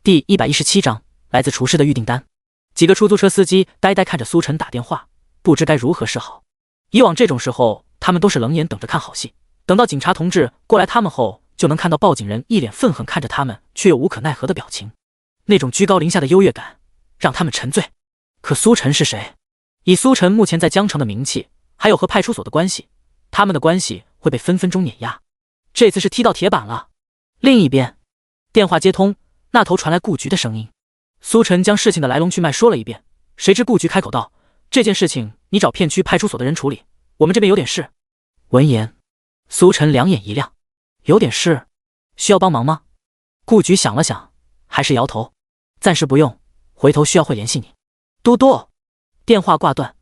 第117章，来自厨师的预订单。几个出租车司机呆呆看着苏晨打电话，不知该如何是好。以往这种时候，他们都是冷眼等着看好戏，等到警察同志过来他们后，就能看到报警人一脸愤恨看着他们，却又无可奈何的表情。那种居高临下的优越感，让他们沉醉。可苏晨是谁？以苏晨目前在江城的名气，还有和派出所的关系，他们的关系会被分分钟碾压。这次是踢到铁板了。另一边，电话接通，那头传来顾局的声音。苏晨将事情的来龙去脉说了一遍，谁知顾局开口道：这件事情你找片区派出所的人处理，我们这边有点事。闻言，苏晨两眼一亮，有点事？需要帮忙吗？顾局想了想，还是摇头，暂时不用，回头需要会联系你。嘟嘟，电话挂断。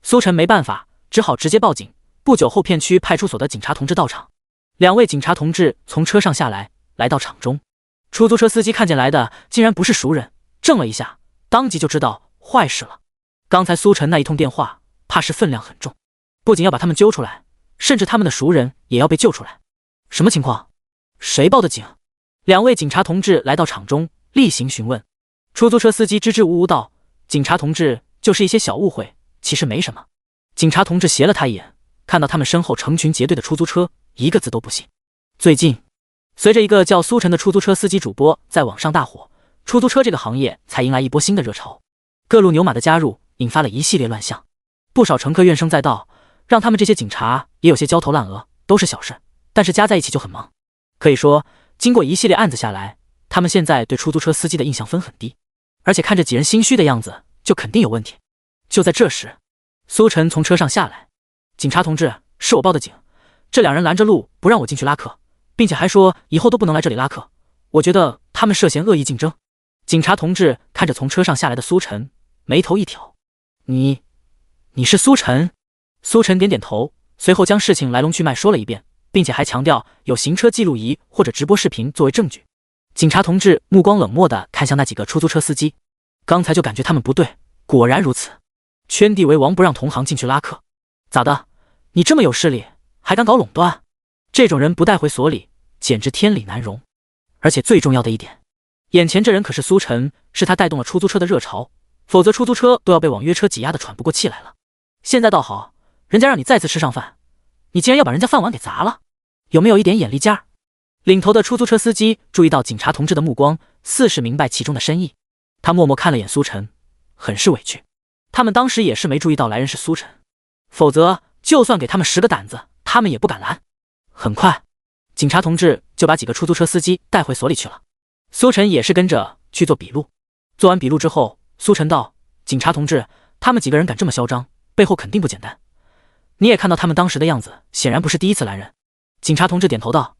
苏晨没办法，只好直接报警。不久后，片区派出所的警察同志到场，2位警察同志从车上下来，来到场中。出租车司机看见来的竟然不是熟人，怔了一下，当即就知道坏事了。刚才苏晨那一通电话，怕是分量很重，不仅要把他们揪出来，甚至他们的熟人也要被救出来。什么情况？谁报的警？2位警察同志来到场中，例行询问。出租车司机支支吾吾道：警察同志，就是一些小误会，其实没什么。警察同志斜了他一眼，看到他们身后成群结队的出租车，一个字都不信。最近，随着一个叫苏晨的出租车司机主播在网上大火，出租车这个行业才迎来一波新的热潮。各路牛马的加入，引发了一系列乱象，不少乘客怨声载道，让他们这些警察也有些焦头烂额。都是小事，但是加在一起就很忙。可以说，经过一系列案子下来，他们现在对出租车司机的印象分很低，而且看着几人心虚的样子，就肯定有问题。就在这时，苏晨从车上下来：警察同志，是我报的警，这2人拦着路不让我进去拉客，并且还说以后都不能来这里拉客，我觉得他们涉嫌恶意竞争。警察同志看着从车上下来的苏晨，眉头一挑：你是苏晨？苏晨点点头，随后将事情来龙去脉说了一遍，并且还强调有行车记录仪或者直播视频作为证据。警察同志目光冷漠地看向那几个出租车司机，刚才就感觉他们不对，果然如此。圈地为王，不让同行进去拉客，咋的？你这么有势力，还敢搞垄断？这种人不带回所里，简直天理难容。而且最重要的一点，眼前这人可是苏晨，是他带动了出租车的热潮，否则出租车都要被网约车挤压得喘不过气来了。现在倒好，人家让你再次吃上饭，你竟然要把人家饭碗给砸了，有没有一点眼力劲儿？领头的出租车司机注意到警察同志的目光，似是明白其中的深意。他默默看了眼苏晨，很是委屈。他们当时也是没注意到来人是苏晨，否则就算给他们10个胆子，他们也不敢拦。很快，警察同志就把几个出租车司机带回所里去了。苏晨也是跟着去做笔录。做完笔录之后，苏晨道：“警察同志，他们几个人敢这么嚣张，背后肯定不简单。你也看到他们当时的样子，显然不是第一次拦人。”警察同志点头道：“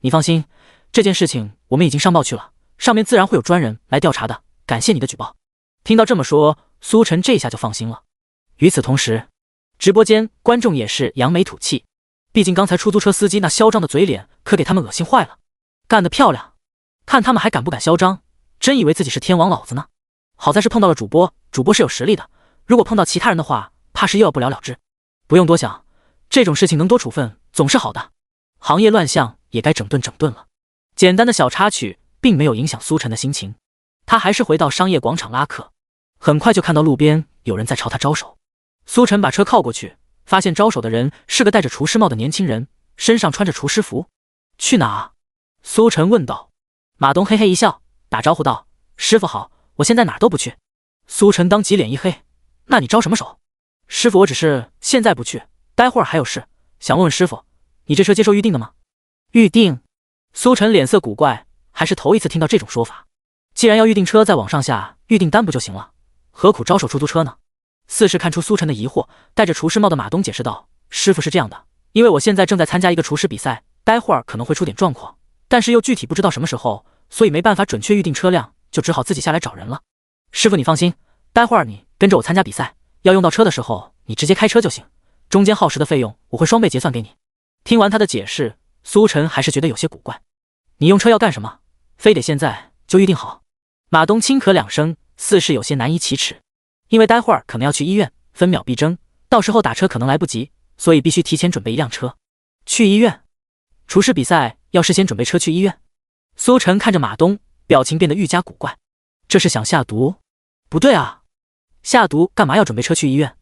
你放心，这件事情我们已经上报去了，上面自然会有专人来调查的。感谢你的举报。”听到这么说，苏晨这下就放心了。与此同时，直播间观众也是扬眉吐气，毕竟刚才出租车司机那嚣张的嘴脸可给他们恶心坏了。干得漂亮，看他们还敢不敢嚣张，真以为自己是天王老子呢。好在是碰到了主播，主播是有实力的，如果碰到其他人的话，怕是又要不了了之。不用多想，这种事情能多处分总是好的，行业乱象也该整顿整顿了。简单的小插曲并没有影响苏晨的心情，他还是回到商业广场拉客。很快就看到路边有人在朝他招手，苏晨把车靠过去，发现招手的人是个戴着厨师帽的年轻人，身上穿着厨师服。去哪？苏晨问道。马东嘿嘿一笑，打招呼道：“师傅好，我现在哪儿都不去。”苏晨当即脸一黑：“那你招什么手？”“师傅，我只是现在不去，待会儿还有事，想问问师傅，你这车接受预定的吗？”预定？苏晨脸色古怪，还是头一次听到这种说法。既然要预定车，在网上下预订单不就行了？何苦招手出租车呢？似是看出苏晨的疑惑，戴着厨师帽的马东解释道：“师傅是这样的，因为我现在正在参加一个厨师比赛，待会儿可能会出点状况，但是又具体不知道什么时候，所以没办法准确预定车辆，就只好自己下来找人了。师傅你放心，待会儿你跟着我参加比赛，要用到车的时候，你直接开车就行，中间耗时的费用我会双倍结算给你。”听完他的解释，苏晨还是觉得有些古怪。你用车要干什么？非得现在就预定好？马东轻咳2声，似是有些难以启齿。因为待会儿可能要去医院，分秒必争，到时候打车可能来不及，所以必须提前准备一辆车。去医院？厨师比赛要事先准备车去医院？苏晨看着马东，表情变得愈加古怪。这是想下毒？不对啊，下毒干嘛要准备车去医院？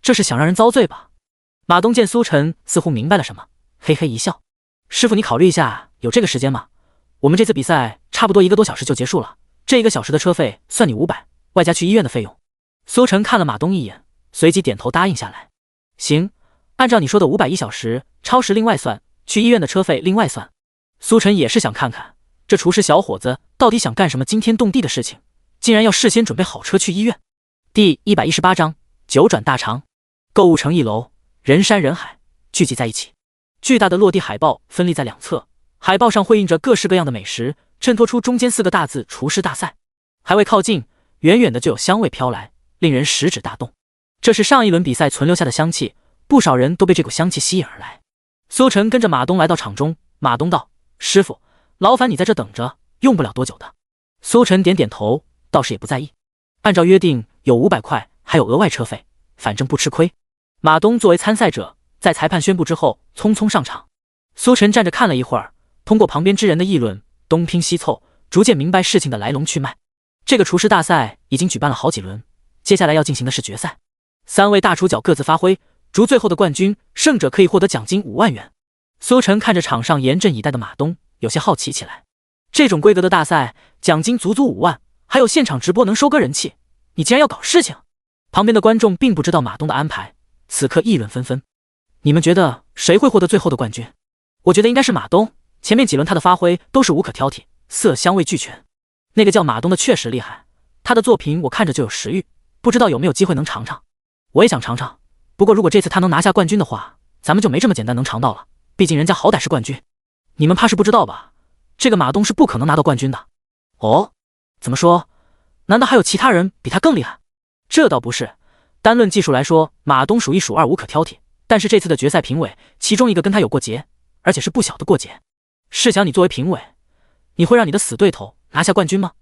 这是想让人遭罪吧？马东见苏晨似乎明白了什么，嘿嘿一笑：“师傅你考虑一下，有这个时间吗？我们这次比赛差不多1个多小时就结束了，这1个小时的车费算你500，外加去医院的费用。”苏晨看了马东一眼，随即点头答应下来。行，按照你说的5001小时，超时另外算，去医院的车费另外算。苏晨也是想看看这厨师小伙子到底想干什么惊天动地的事情，竟然要事先准备好车去医院。第118章九转大肠。购物城1楼，人山人海聚集在一起，巨大的落地海报分立在2侧，海报上绘印着各式各样的美食，衬托出中间4个大字厨师大赛。还未靠近，远远的就有香味飘来，令人食指大动。这是上一轮比赛存留下的香气，不少人都被这股香气吸引而来。苏晨跟着马东来到场中，马东道：“师傅，劳烦你在这等着，用不了多久的。”苏晨点点头，倒是也不在意。按照约定，有500块，还有额外车费，反正不吃亏。马东作为参赛者，在裁判宣布之后匆匆上场。苏晨站着看了一会儿，通过旁边之人的议论，东拼西凑，逐渐明白事情的来龙去脉。这个厨师大赛已经举办了好几轮，接下来要进行的是决赛。3位大厨角各自发挥，逐最后的冠军，胜者可以获得奖金5万元。苏晨看着场上严阵以待的马东，有些好奇起来。这种规格的大赛，奖金足足5万，还有现场直播能收割人气，你竟然要搞事情？旁边的观众并不知道马东的安排，此刻议论纷纷。你们觉得谁会获得最后的冠军？我觉得应该是马东，前面几轮他的发挥都是无可挑剔，色香味俱全。那个叫马东的确实厉害，他的作品我看着就有食欲，不知道有没有机会能尝尝。我也想尝尝，不过如果这次他能拿下冠军的话，咱们就没这么简单能尝到了，毕竟人家好歹是冠军。你们怕是不知道吧，这个马东是不可能拿到冠军的。哦，怎么说？难道还有其他人比他更厉害？这倒不是，单论技术来说，马东数一数二无可挑剔，但是这次的决赛评委，其中一个跟他有过节，而且是不小的过节。试想你作为评委，你会让你的死对头拿下冠军吗？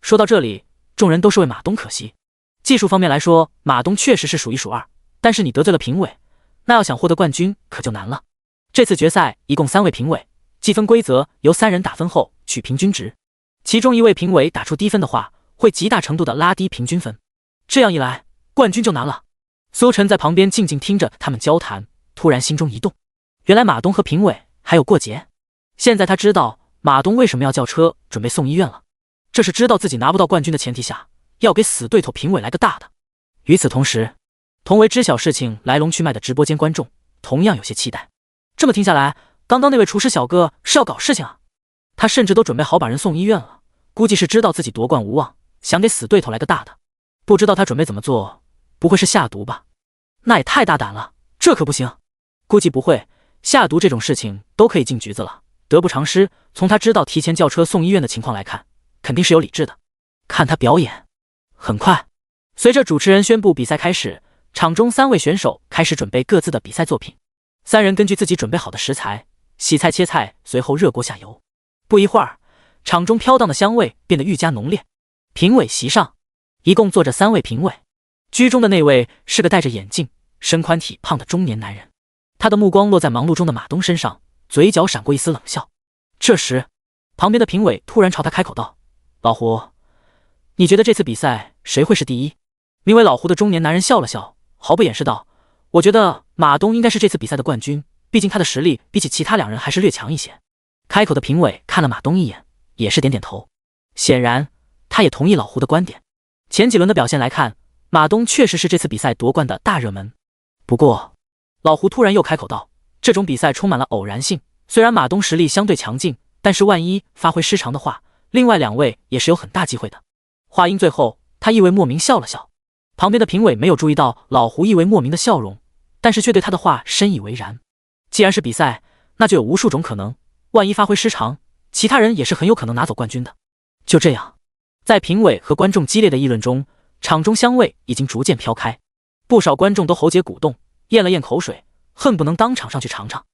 说到这里，众人都是为马东可惜。技术方面来说，马东确实是数一数二，但是你得罪了评委，那要想获得冠军可就难了。这次决赛一共3位评委，计分规则由3人打分后取平均值，其中1位评委打出低分的话，会极大程度的拉低平均分，这样一来，冠军就难了。苏晨在旁边静静听着他们交谈，突然心中一动，原来马东和评委还有过节。现在他知道马东为什么要叫车准备送医院了，这是知道自己拿不到冠军的前提下，要给死对头评委来个大的。与此同时，同为知晓事情来龙去脉的直播间观众同样有些期待。这么听下来，刚刚那位厨师小哥是要搞事情啊？他甚至都准备好把人送医院了，估计是知道自己夺冠无望，想给死对头来个大的。不知道他准备怎么做，不会是下毒吧？那也太大胆了，这可不行。估计不会，下毒这种事情都可以进局子了，得不偿失。从他知道提前叫车送医院的情况来看，肯定是有理智的。看他表演。很快，随着主持人宣布比赛开始，场中3位选手开始准备各自的比赛作品。3人根据自己准备好的食材洗菜切菜，随后热锅下油。不一会儿，场中飘荡的香味变得愈加浓烈。评委席上一共坐着3位评委，居中的那位是个戴着眼镜、身宽体胖的中年男人，他的目光落在忙碌中的马东身上，嘴角闪过一丝冷笑。这时，旁边的评委突然朝他开口道：“老胡，你觉得这次比赛谁会是第一？”名为老胡的中年男人笑了笑，毫不掩饰道：“我觉得马东应该是这次比赛的冠军，毕竟他的实力比起其他2人还是略强一些。”开口的评委看了马东一眼，也是点点头，显然他也同意老胡的观点。前几轮的表现来看，马东确实是这次比赛夺冠的大热门。不过，老胡突然又开口道：“这种比赛充满了偶然性，虽然马东实力相对强劲，但是万一发挥失常的话，另外2位也是有很大机会的。”话音最后，他意味莫名笑了笑。旁边的评委没有注意到老胡意味莫名的笑容，但是却对他的话深以为然。既然是比赛，那就有无数种可能，万一发挥失常，其他人也是很有可能拿走冠军的。就这样，在评委和观众激烈的议论中，场中香味已经逐渐飘开，不少观众都喉结鼓动，咽了咽口水，恨不能当场上去尝尝。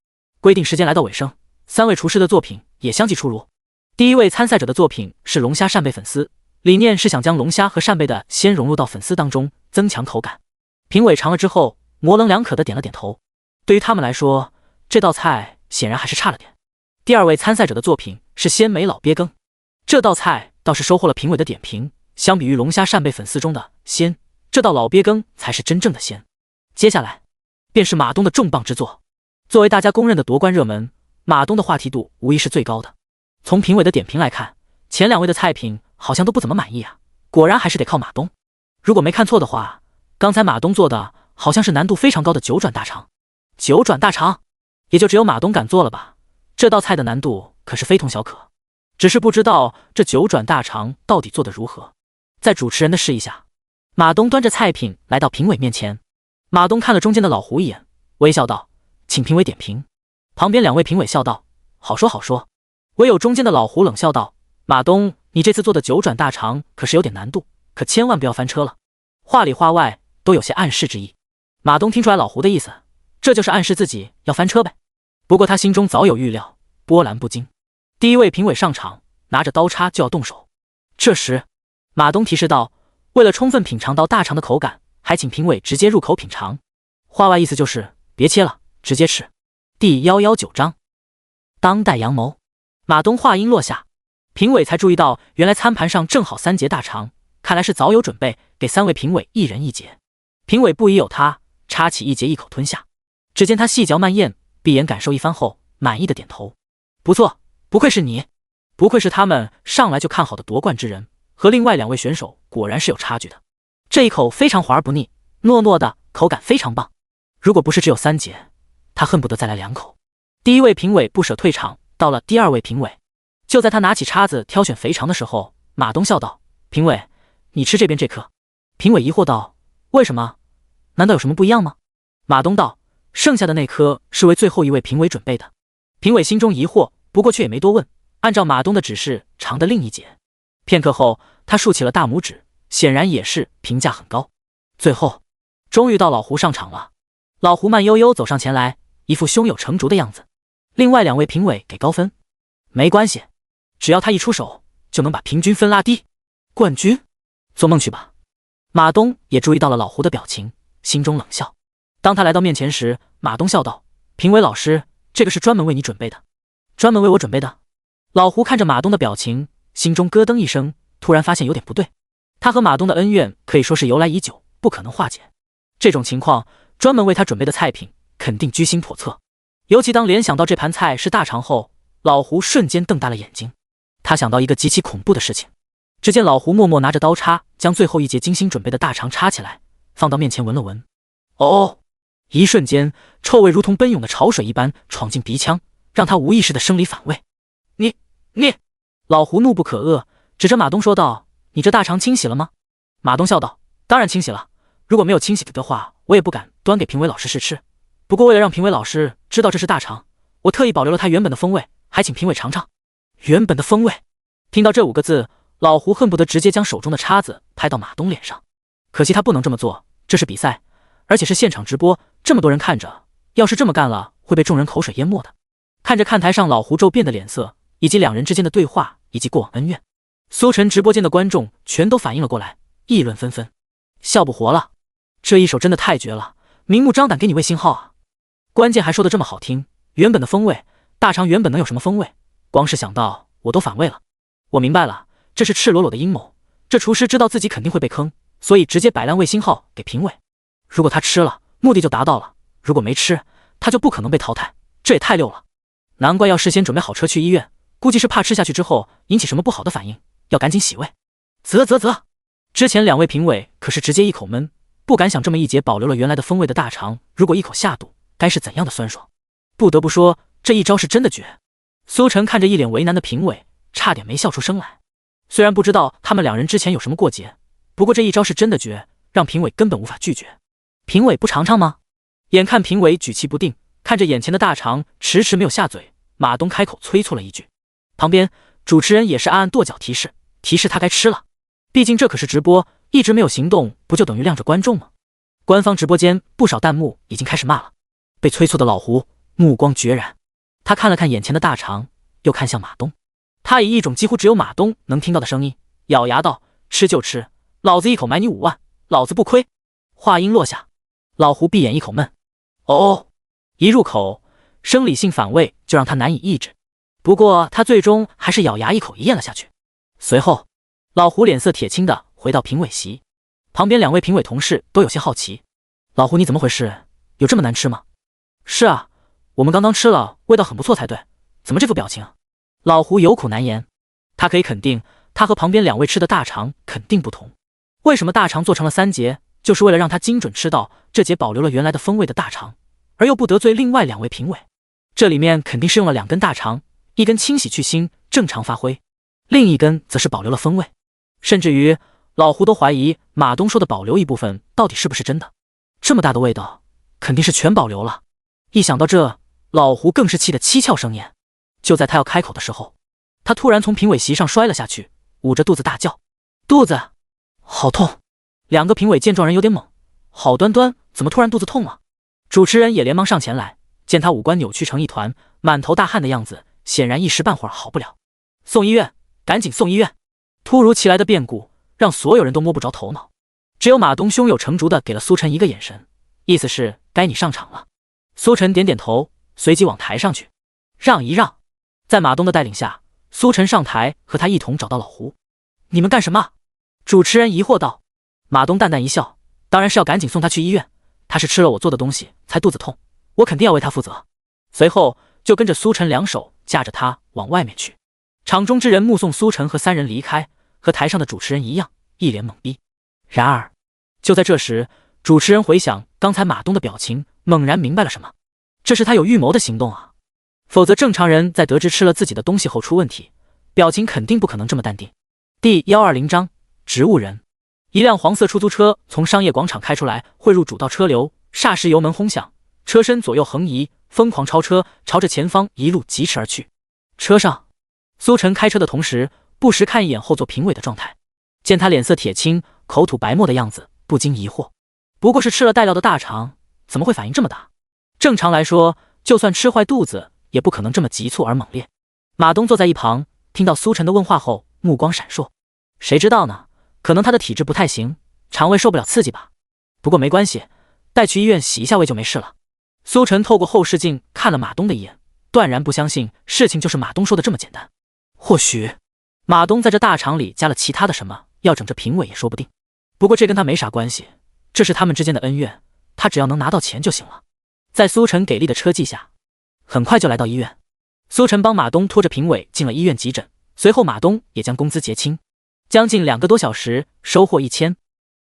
规定时间来到尾声，3位厨师的作品也相继出炉。第1位参赛者的作品是龙虾扇贝粉丝，理念是想将龙虾和扇贝的鲜融入到粉丝当中，增强口感。评委尝了之后，模棱两可的点了点头。对于他们来说，这道菜显然还是差了点。第2位参赛者的作品是鲜美老鳖羹，这道菜倒是收获了评委的点评。相比于龙虾扇贝粉丝中的鲜，这道老鳖羹才是真正的鲜。接下来便是马东的重磅之作。作为大家公认的夺冠热门，马东的话题度无疑是最高的。从评委的点评来看，前2位的菜品好像都不怎么满意啊，果然还是得靠马东。如果没看错的话，刚才马东做的好像是难度非常高的9转大肠。9转大肠，也就只有马东敢做了吧？这道菜的难度可是非同小可。只是不知道这9转大肠到底做得如何。在主持人的示意下，马东端着菜品来到评委面前。马东看了中间的老胡一眼，微笑道：“请评委点评。”旁边2位评委笑道：“好说好说。”唯有中间的老胡冷笑道：“马东，你这次做的9转大肠可是有点难度，可千万不要翻车了。”话里话外都有些暗示之意。马东听出来老胡的意思，这就是暗示自己要翻车呗。不过他心中早有预料，波澜不惊。第1位评委上场，拿着刀叉就要动手。这时，马东提示道：“为了充分品尝到大肠的口感，还请评委直接入口品尝。”话外意思就是别切了，直接吃。第119章，当代阳谋。马东话音落下，评委才注意到原来餐盘上正好3节大肠，看来是早有准备，给3位评委一人1节。评委不疑有他，插起1节一口吞下。只见他细嚼慢咽，闭眼感受一番后，满意的点头：“不错，不愧是你，不愧是他们上来就看好的夺冠之人，和另外2位选手果然是有差距的。这一口非常滑而不腻，糯糯的，口感非常棒。如果不是只有3节，他恨不得再来2口。”第1位评委不舍退场，到了第2位评委。就在他拿起叉子挑选肥肠的时候，马东笑道：“评委，你吃这边这颗。”评委疑惑道：“为什么？难道有什么不一样吗？”马东道：“剩下的那颗是为最后1位评委准备的。”评委心中疑惑，不过却也没多问，按照马东的指示尝的另1节。片刻后，他竖起了大拇指，显然也是评价很高。最后，终于到老胡上场了。老胡慢悠悠走上前来，一副胸有成竹的样子。另外2位评委给高分，没关系，只要他一出手，就能把平均分拉低。冠军做梦去吧。马东也注意到了老胡的表情，心中冷笑。当他来到面前时，马东笑道：“评委老师，这个是专门为你准备的。”专门为我准备的？老胡看着马东的表情，心中咯噔一声，突然发现有点不对。他和马东的恩怨可以说是由来已久，不可能化解。这种情况，专门为他准备的菜品肯定居心叵测。尤其当联想到这盘菜是大肠后，老胡瞬间瞪大了眼睛。他想到一个极其恐怖的事情。只见老胡默默拿着刀叉，将最后一节精心准备的大肠插起来，放到面前闻了闻。哦！一瞬间，臭味如同奔涌的潮水一般闯进鼻腔，让他无意识的生理反胃。你！老胡怒不可遏，指着马东说道：“你这大肠清洗了吗？”马东笑道：“当然清洗了。如果没有清洗的话，我也不敢端给评委老师试吃。不过为了让评委老师知道这是大肠，我特意保留了它原本的风味，还请评委尝尝。”原本的风味。听到这5个字，老胡恨不得直接将手中的叉子拍到马东脸上。可惜他不能这么做，这是比赛，而且是现场直播，这么多人看着，要是这么干了，会被众人口水淹没的。看着看台上老胡骤变的脸色，以及两人之间的对话，以及过往恩怨，苏晨直播间的观众全都反应了过来，议论纷纷。笑不活了，这一手真的太绝了，明目张胆给你喂信号啊！关键还说的这么好听，原本的风味，大肠原本能有什么风味？光是想到我都反胃了。我明白了，这是赤裸裸的阴谋。这厨师知道自己肯定会被坑，所以直接摆烂喂星号给评委。如果他吃了，目的就达到了；如果没吃，他就不可能被淘汰。这也太溜了！难怪要事先准备好车去医院，估计是怕吃下去之后引起什么不好的反应，要赶紧洗胃。啧！之前2位评委可是直接一口闷，不敢想这么一节保留了原来的风味的大肠，如果一口下肚，该是怎样的酸爽。不得不说，这一招是真的绝。苏晨看着一脸为难的评委，差点没笑出声来。虽然不知道他们2人之前有什么过节，不过这一招是真的绝，让评委根本无法拒绝。评委不尝尝吗？眼看评委举棋不定，看着眼前的大肠迟迟没有下嘴，马东开口催促了一句。旁边主持人也是暗暗跺脚提示他该吃了。毕竟这可是直播，一直没有行动，不就等于晾着观众吗？官方直播间不少弹幕已经开始骂了。被催促的老胡目光决然，他看了看眼前的大肠，又看向马东。他以一种几乎只有马东能听到的声音咬牙道：“吃就吃，老子一口买你5万，老子不亏。”话音落下，老胡闭眼一口闷。哦，一入口，生理性反胃就让他难以抑制。不过他最终还是咬牙一口咽了下去。随后，老胡脸色铁青的回到评委席，旁边2位评委同事都有些好奇：“老胡你怎么回事？有这么难吃吗？”“是啊，我们刚刚吃了，味道很不错才对，怎么这副表情？”老胡有苦难言。他可以肯定，他和旁边2位吃的大肠肯定不同。为什么大肠做成了3节，就是为了让他精准吃到这节保留了原来的风味的大肠，而又不得罪另外2位评委。这里面肯定是用了2根大肠，一根清洗去腥正常发挥，另一根则是保留了风味。甚至于老胡都怀疑马东说的保留一部分到底是不是真的。这么大的味道，肯定是全保留了。一想到这，老胡更是气得七窍生烟。就在他要开口的时候，他突然从评委席上摔了下去，捂着肚子大叫：“肚子好痛！”2个评委见状人有点懵，好端端怎么突然肚子痛了？主持人也连忙上前来，见他五官扭曲成一团，满头大汗的样子，显然一时半会儿好不了。送医院，赶紧送医院！突如其来的变故让所有人都摸不着头脑，只有马东胸有成竹的给了苏晨一个眼神，意思是该你上场了。苏晨点点头，随即往台上去让一让。在马东的带领下，苏晨上台和他一同找到老胡。你们干什么？主持人疑惑道。马东淡淡一笑，当然是要赶紧送他去医院，他是吃了我做的东西才肚子痛，我肯定要为他负责。随后就跟着苏晨2手架着他往外面去。场中之人目送苏晨和3人离开，和台上的主持人一样，一脸懵逼。然而就在这时，主持人回想刚才马东的表情，猛然明白了什么。这是他有预谋的行动啊，否则正常人在得知吃了自己的东西后出问题，表情肯定不可能这么淡定。第120章植物人。一辆黄色出租车从商业广场开出来，汇入主道车流，霎时油门轰响，车身左右横移，疯狂超车，朝着前方一路疾驰而去。车上，苏晨开车的同时，不时看一眼后座评委的状态，见他脸色铁青，口吐白沫的样子，不禁疑惑：不过是吃了带料的大肠，怎么会反应这么大？正常来说，就算吃坏肚子，也不可能这么急促而猛烈。马东坐在一旁，听到苏晨的问话后，目光闪烁。谁知道呢？可能他的体质不太行，肠胃受不了刺激吧。不过没关系，带去医院洗一下胃就没事了。苏晨透过后视镜看了马东的一眼，断然不相信事情就是马东说的这么简单。或许马东在这大厂里加了其他的什么，要整这评委也说不定。不过这跟他没啥关系，这是他们之间的恩怨，他只要能拿到钱就行了。在苏晨给力的车技下，很快就来到医院。苏晨帮马东拖着评委进了医院急诊，随后马东也将工资结清。将近2个多小时，收获1000。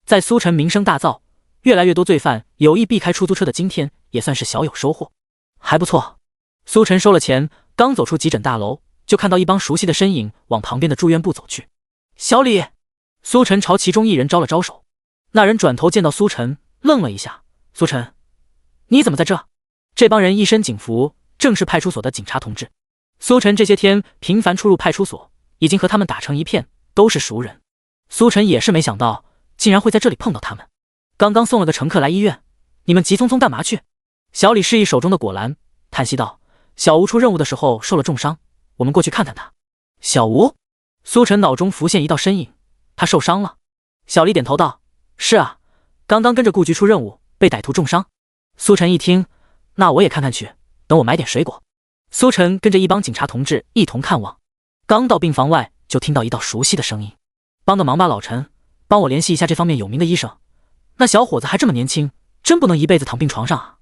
在苏晨名声大噪，越来越多罪犯有意避开出租车的今天，也算是小有收获，还不错。苏晨收了钱，刚走出急诊大楼，就看到一帮熟悉的身影往旁边的住院部走去。小李，苏晨朝其中一人招了招手。那人转头见到苏晨，愣了一下。苏晨，你怎么在这？这帮人一身警服，正是派出所的警察同志。苏晨这些天频繁出入派出所，已经和他们打成一片，都是熟人。苏晨也是没想到，竟然会在这里碰到他们。刚刚送了个乘客来医院，你们急匆匆干嘛去？小李示意手中的果篮，叹息道：小吴出任务的时候受了重伤，我们过去看看他。小吴？苏晨脑中浮现一道身影，他受伤了。小李点头道：是啊，刚刚跟着顾局出任务，被歹徒重伤。苏晨一听，那我也看看去，等我买点水果。苏晨跟着一帮警察同志一同看望，刚到病房外就听到一道熟悉的声音：帮个忙吧，老陈，帮我联系一下这方面有名的医生。那小伙子还这么年轻，真不能一辈子躺病床上啊！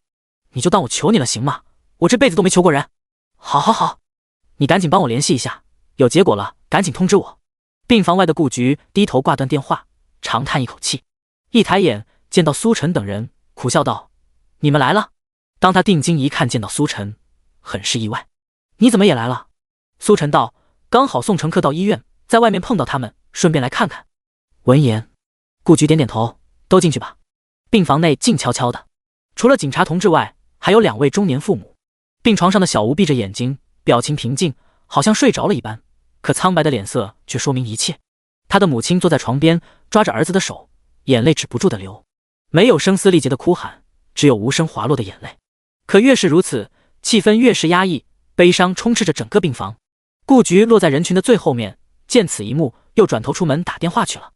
你就当我求你了行吗？我这辈子都没求过人。好好好，你赶紧帮我联系一下，有结果了赶紧通知我。病房外的顾局低头挂断电话，长叹一口气，一抬眼见到苏晨等人，苦笑道：你们来了。当他定睛一看，见到苏晨，很是意外。你怎么也来了？苏晨道：刚好送乘客到医院，在外面碰到他们，顺便来看看。闻言，顾局点点头，都进去吧。病房内静悄悄的，除了警察同志外，还有2位中年父母。病床上的小吴闭着眼睛，表情平静，好像睡着了一般，可苍白的脸色却说明一切。他的母亲坐在床边，抓着儿子的手，眼泪止不住的流，没有声嘶力竭的哭喊，只有无声滑落的眼泪。可越是如此，气氛越是压抑，悲伤充斥着整个病房。顾局落在人群的最后面，见此一幕，又转头出门打电话去了。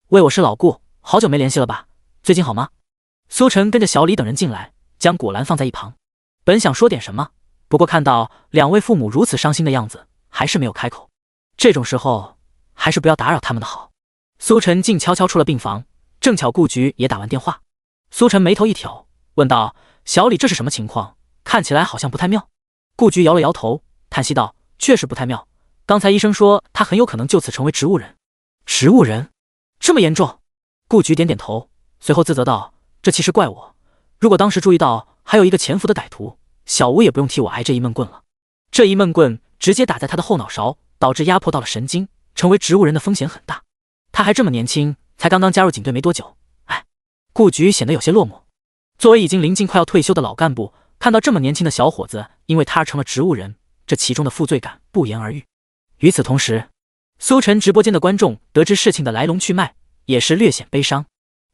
喂，我是老顾，好久没联系了吧？最近好吗？苏晨跟着小李等人进来，将果篮放在一旁。本想说点什么，不过看到2位父母如此伤心的样子，还是没有开口。这种时候，还是不要打扰他们的好。苏晨静悄悄出了病房，正巧顾局也打完电话。苏晨眉头一挑，问道：小李，这是什么情况？看起来好像不太妙。顾局摇了摇头，叹息道：确实不太妙，刚才医生说他很有可能就此成为植物人。植物人？这么严重？顾局点点头，随后自责道：这其实怪我，如果当时注意到还有一个潜伏的歹徒，小吴也不用替我挨这一闷棍了。这一闷棍直接打在他的后脑勺，导致压迫到了神经，成为植物人的风险很大。他还这么年轻，才刚刚加入警队没多久。哎，顾局显得有些落寞。作为已经临近快要退休的老干部，看到这么年轻的小伙子因为他而成了植物人，这其中的负罪感不言而喻。与此同时，苏晨直播间的观众得知事情的来龙去脉，也是略显悲伤。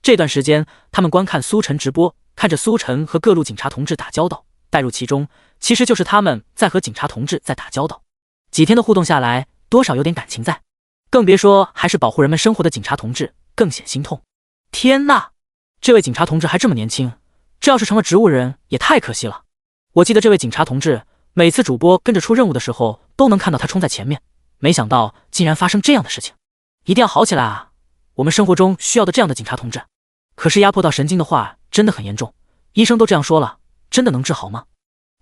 这段时间，他们观看苏晨直播，看着苏晨和各路警察同志打交道，带入其中，其实就是他们在和警察同志在打交道。几天的互动下来，多少有点感情在，更别说还是保护人们生活的警察同志，更显心痛。天哪，这位警察同志还这么年轻，这要是成了植物人，也太可惜了。我记得这位警察同志，每次主播跟着出任务的时候，都能看到他冲在前面，没想到竟然发生这样的事情。一定要好起来啊！我们生活中需要的这样的警察同志。可是压迫到神经的话，真的很严重，医生都这样说了，真的能治好吗？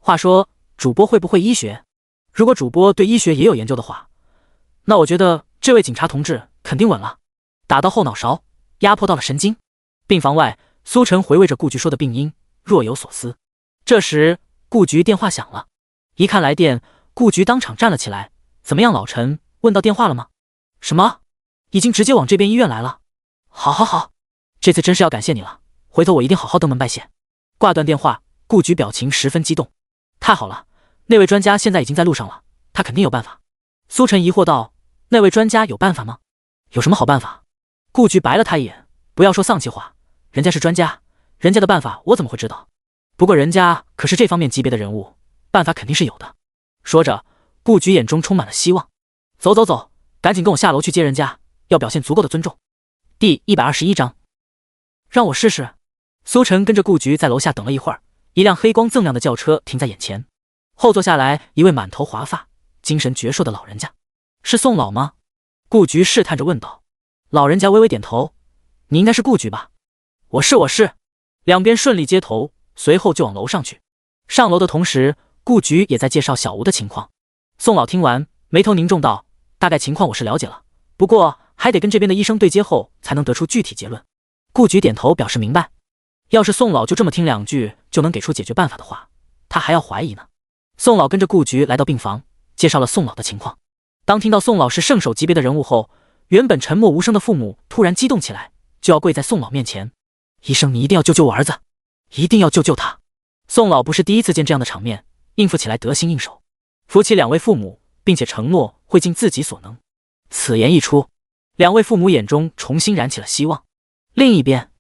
话说，主播会不会医学？如果主播对医学也有研究的话，那我觉得这位警察同志肯定稳了。打到后脑勺，压迫到了神经。病房外，苏晨回味着顾局说的病因，若有所思。这时，顾局电话响了，一看来电，顾局当场站了起来。怎么样，老陈，问到电话了吗？什么？已经直接往这边医院来了。好好好，这次真是要感谢你了，回头我一定好好登门拜谢。挂断电话，顾局表情十分激动。太好了，那位专家现在已经在路上了，他肯定有办法。苏晨疑惑道：那位专家有办法吗？有什么好办法？顾局白了他一眼，不要说丧气话，人家是专家，人家的办法我怎么会知道？不过人家可是这方面级别的人物，办法肯定是有的。说着，顾局眼中充满了希望。走走走，赶紧跟我下楼去接人家，要表现足够的尊重。第121章，让我试试。苏晨跟着顾局在楼下等了一会儿，一辆黑光锃亮的轿车停在眼前，后座下来一位满头华发、精神矍铄的老人家。是宋老吗？顾局试探着问道。老人家微微点头，你应该是顾局吧？我是。两边顺利接头，随后就往楼上去。上楼的同时，顾局也在介绍小吴的情况。宋老听完，眉头凝重道：大概情况我是了解了，不过还得跟这边的医生对接后才能得出具体结论。顾局点头表示明白。要是宋老就这么听两句就能给出解决办法的话，他还要怀疑呢。宋老跟着顾局来到病房，介绍了宋老的情况。当听到宋老是圣手级别的人物后，原本沉默无声的父母突然激动起来，就要跪在宋老面前。医生，你一定要救救我儿子，一定要救救他。宋老不是第一次见这样的场面，应付起来得心应手，扶起两位父母，并且承诺会尽自己所能。此言一出，两位父母眼中重新燃起了希望。另一边，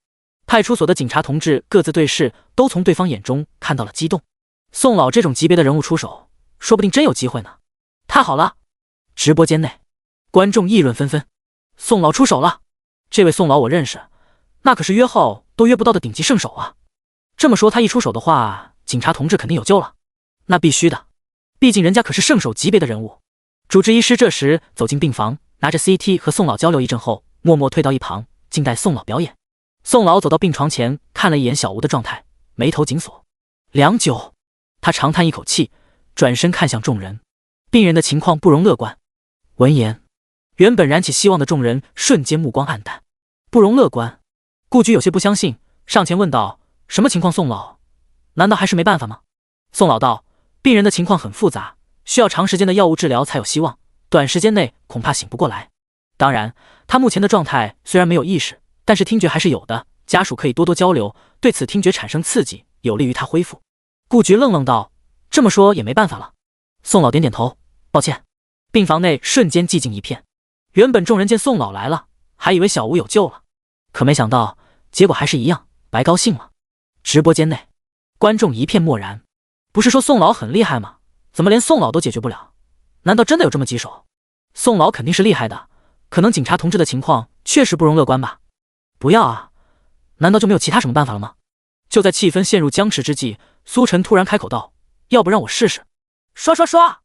派出所的警察同志各自对视，都从对方眼中看到了激动。宋老这种级别的人物出手，说不定真有机会呢。太好了！直播间内，观众议论纷纷。宋老出手了，这位宋老我认识，那可是约号都约不到的顶级圣手啊。这么说他一出手的话，警察同志肯定有救了。那必须的，毕竟人家可是圣手级别的人物。主治医师这时走进病房，拿着 CT 和宋老交流一阵后，默默退到一旁，静待宋老表演。宋老走到病床前，看了一眼小吴的状态，眉头紧锁。良久，他长叹一口气，转身看向众人。病人的情况不容乐观。闻言，原本燃起希望的众人瞬间目光黯淡。不容乐观？顾局有些不相信，上前问道：什么情况？宋老，难道还是没办法吗？宋老道：病人的情况很复杂，需要长时间的药物治疗才有希望，短时间内恐怕醒不过来。当然，他目前的状态虽然没有意识，但是听觉还是有的，家属可以多多交流，对此听觉产生刺激，有利于他恢复。顾局愣愣道：这么说也没办法了。宋老点点头，抱歉。病房内瞬间寂静一片，原本众人见宋老来了，还以为小吴有救了，可没想到结果还是一样，白高兴了。直播间内，观众一片漠然。不是说宋老很厉害吗？怎么连宋老都解决不了？难道真的有这么棘手？宋老肯定是厉害的，可能警察同志的情况确实不容乐观吧。不要啊，难道就没有其他什么办法了吗？就在气氛陷入僵持之际，苏晨突然开口道：要不让我试试？刷刷刷！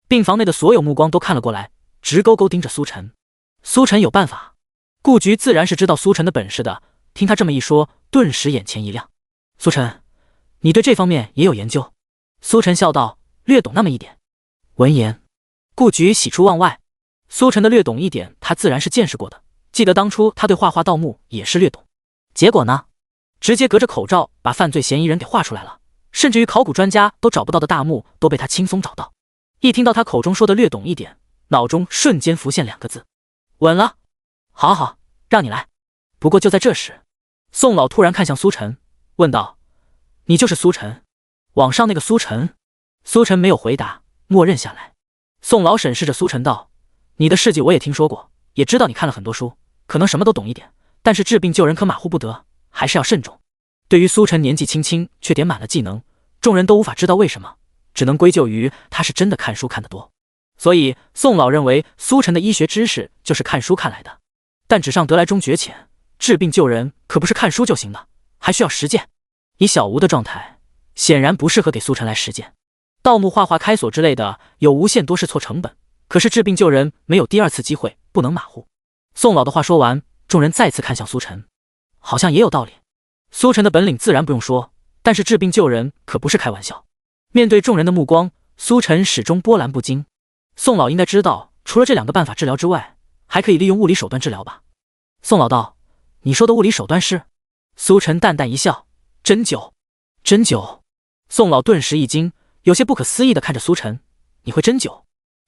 病房内的所有目光都看了过来，直勾勾盯着苏晨。苏晨有办法，顾局自然是知道苏晨的本事的，听他这么一说，顿时眼前一亮。苏晨，你对这方面也有研究？苏晨笑道：略懂那么一点。闻言，顾局喜出望外。苏晨的略懂一点，他自然是见识过的，记得当初他对画画盗墓也是略懂。结果呢？直接隔着口罩把犯罪嫌疑人给画出来了，甚至于考古专家都找不到的大墓都被他轻松找到。一听到他口中说的略懂一点，脑中瞬间浮现两个字：稳了。好好，让你来。不过就在这时，宋老突然看向苏晨，问道：你就是苏晨，网上那个苏晨？苏晨没有回答，默认下来。宋老审视着苏晨道：你的事迹我也听说过，也知道你看了很多书，可能什么都懂一点，但是治病救人可马虎不得，还是要慎重。对于苏晨年纪轻轻却点满了技能，众人都无法知道为什么，只能归咎于他是真的看书看得多。所以宋老认为苏晨的医学知识就是看书看来的。但纸上得来终觉浅，治病救人可不是看书就行的，还需要实践。以小吴的状态，显然不适合给苏晨来实践。盗墓、画画、开锁之类的有无限多试错成本，可是治病救人没有第二次机会，不能马虎。宋老的话说完，众人再次看向苏晨，好像也有道理。苏晨的本领自然不用说，但是治病救人可不是开玩笑。面对众人的目光，苏晨始终波澜不惊。宋老应该知道，除了这两个办法治疗之外，还可以利用物理手段治疗吧？宋老道：你说的物理手段是？苏晨淡淡一笑：针灸。针灸？宋老顿时一惊，有些不可思议地看着苏晨：你会针灸？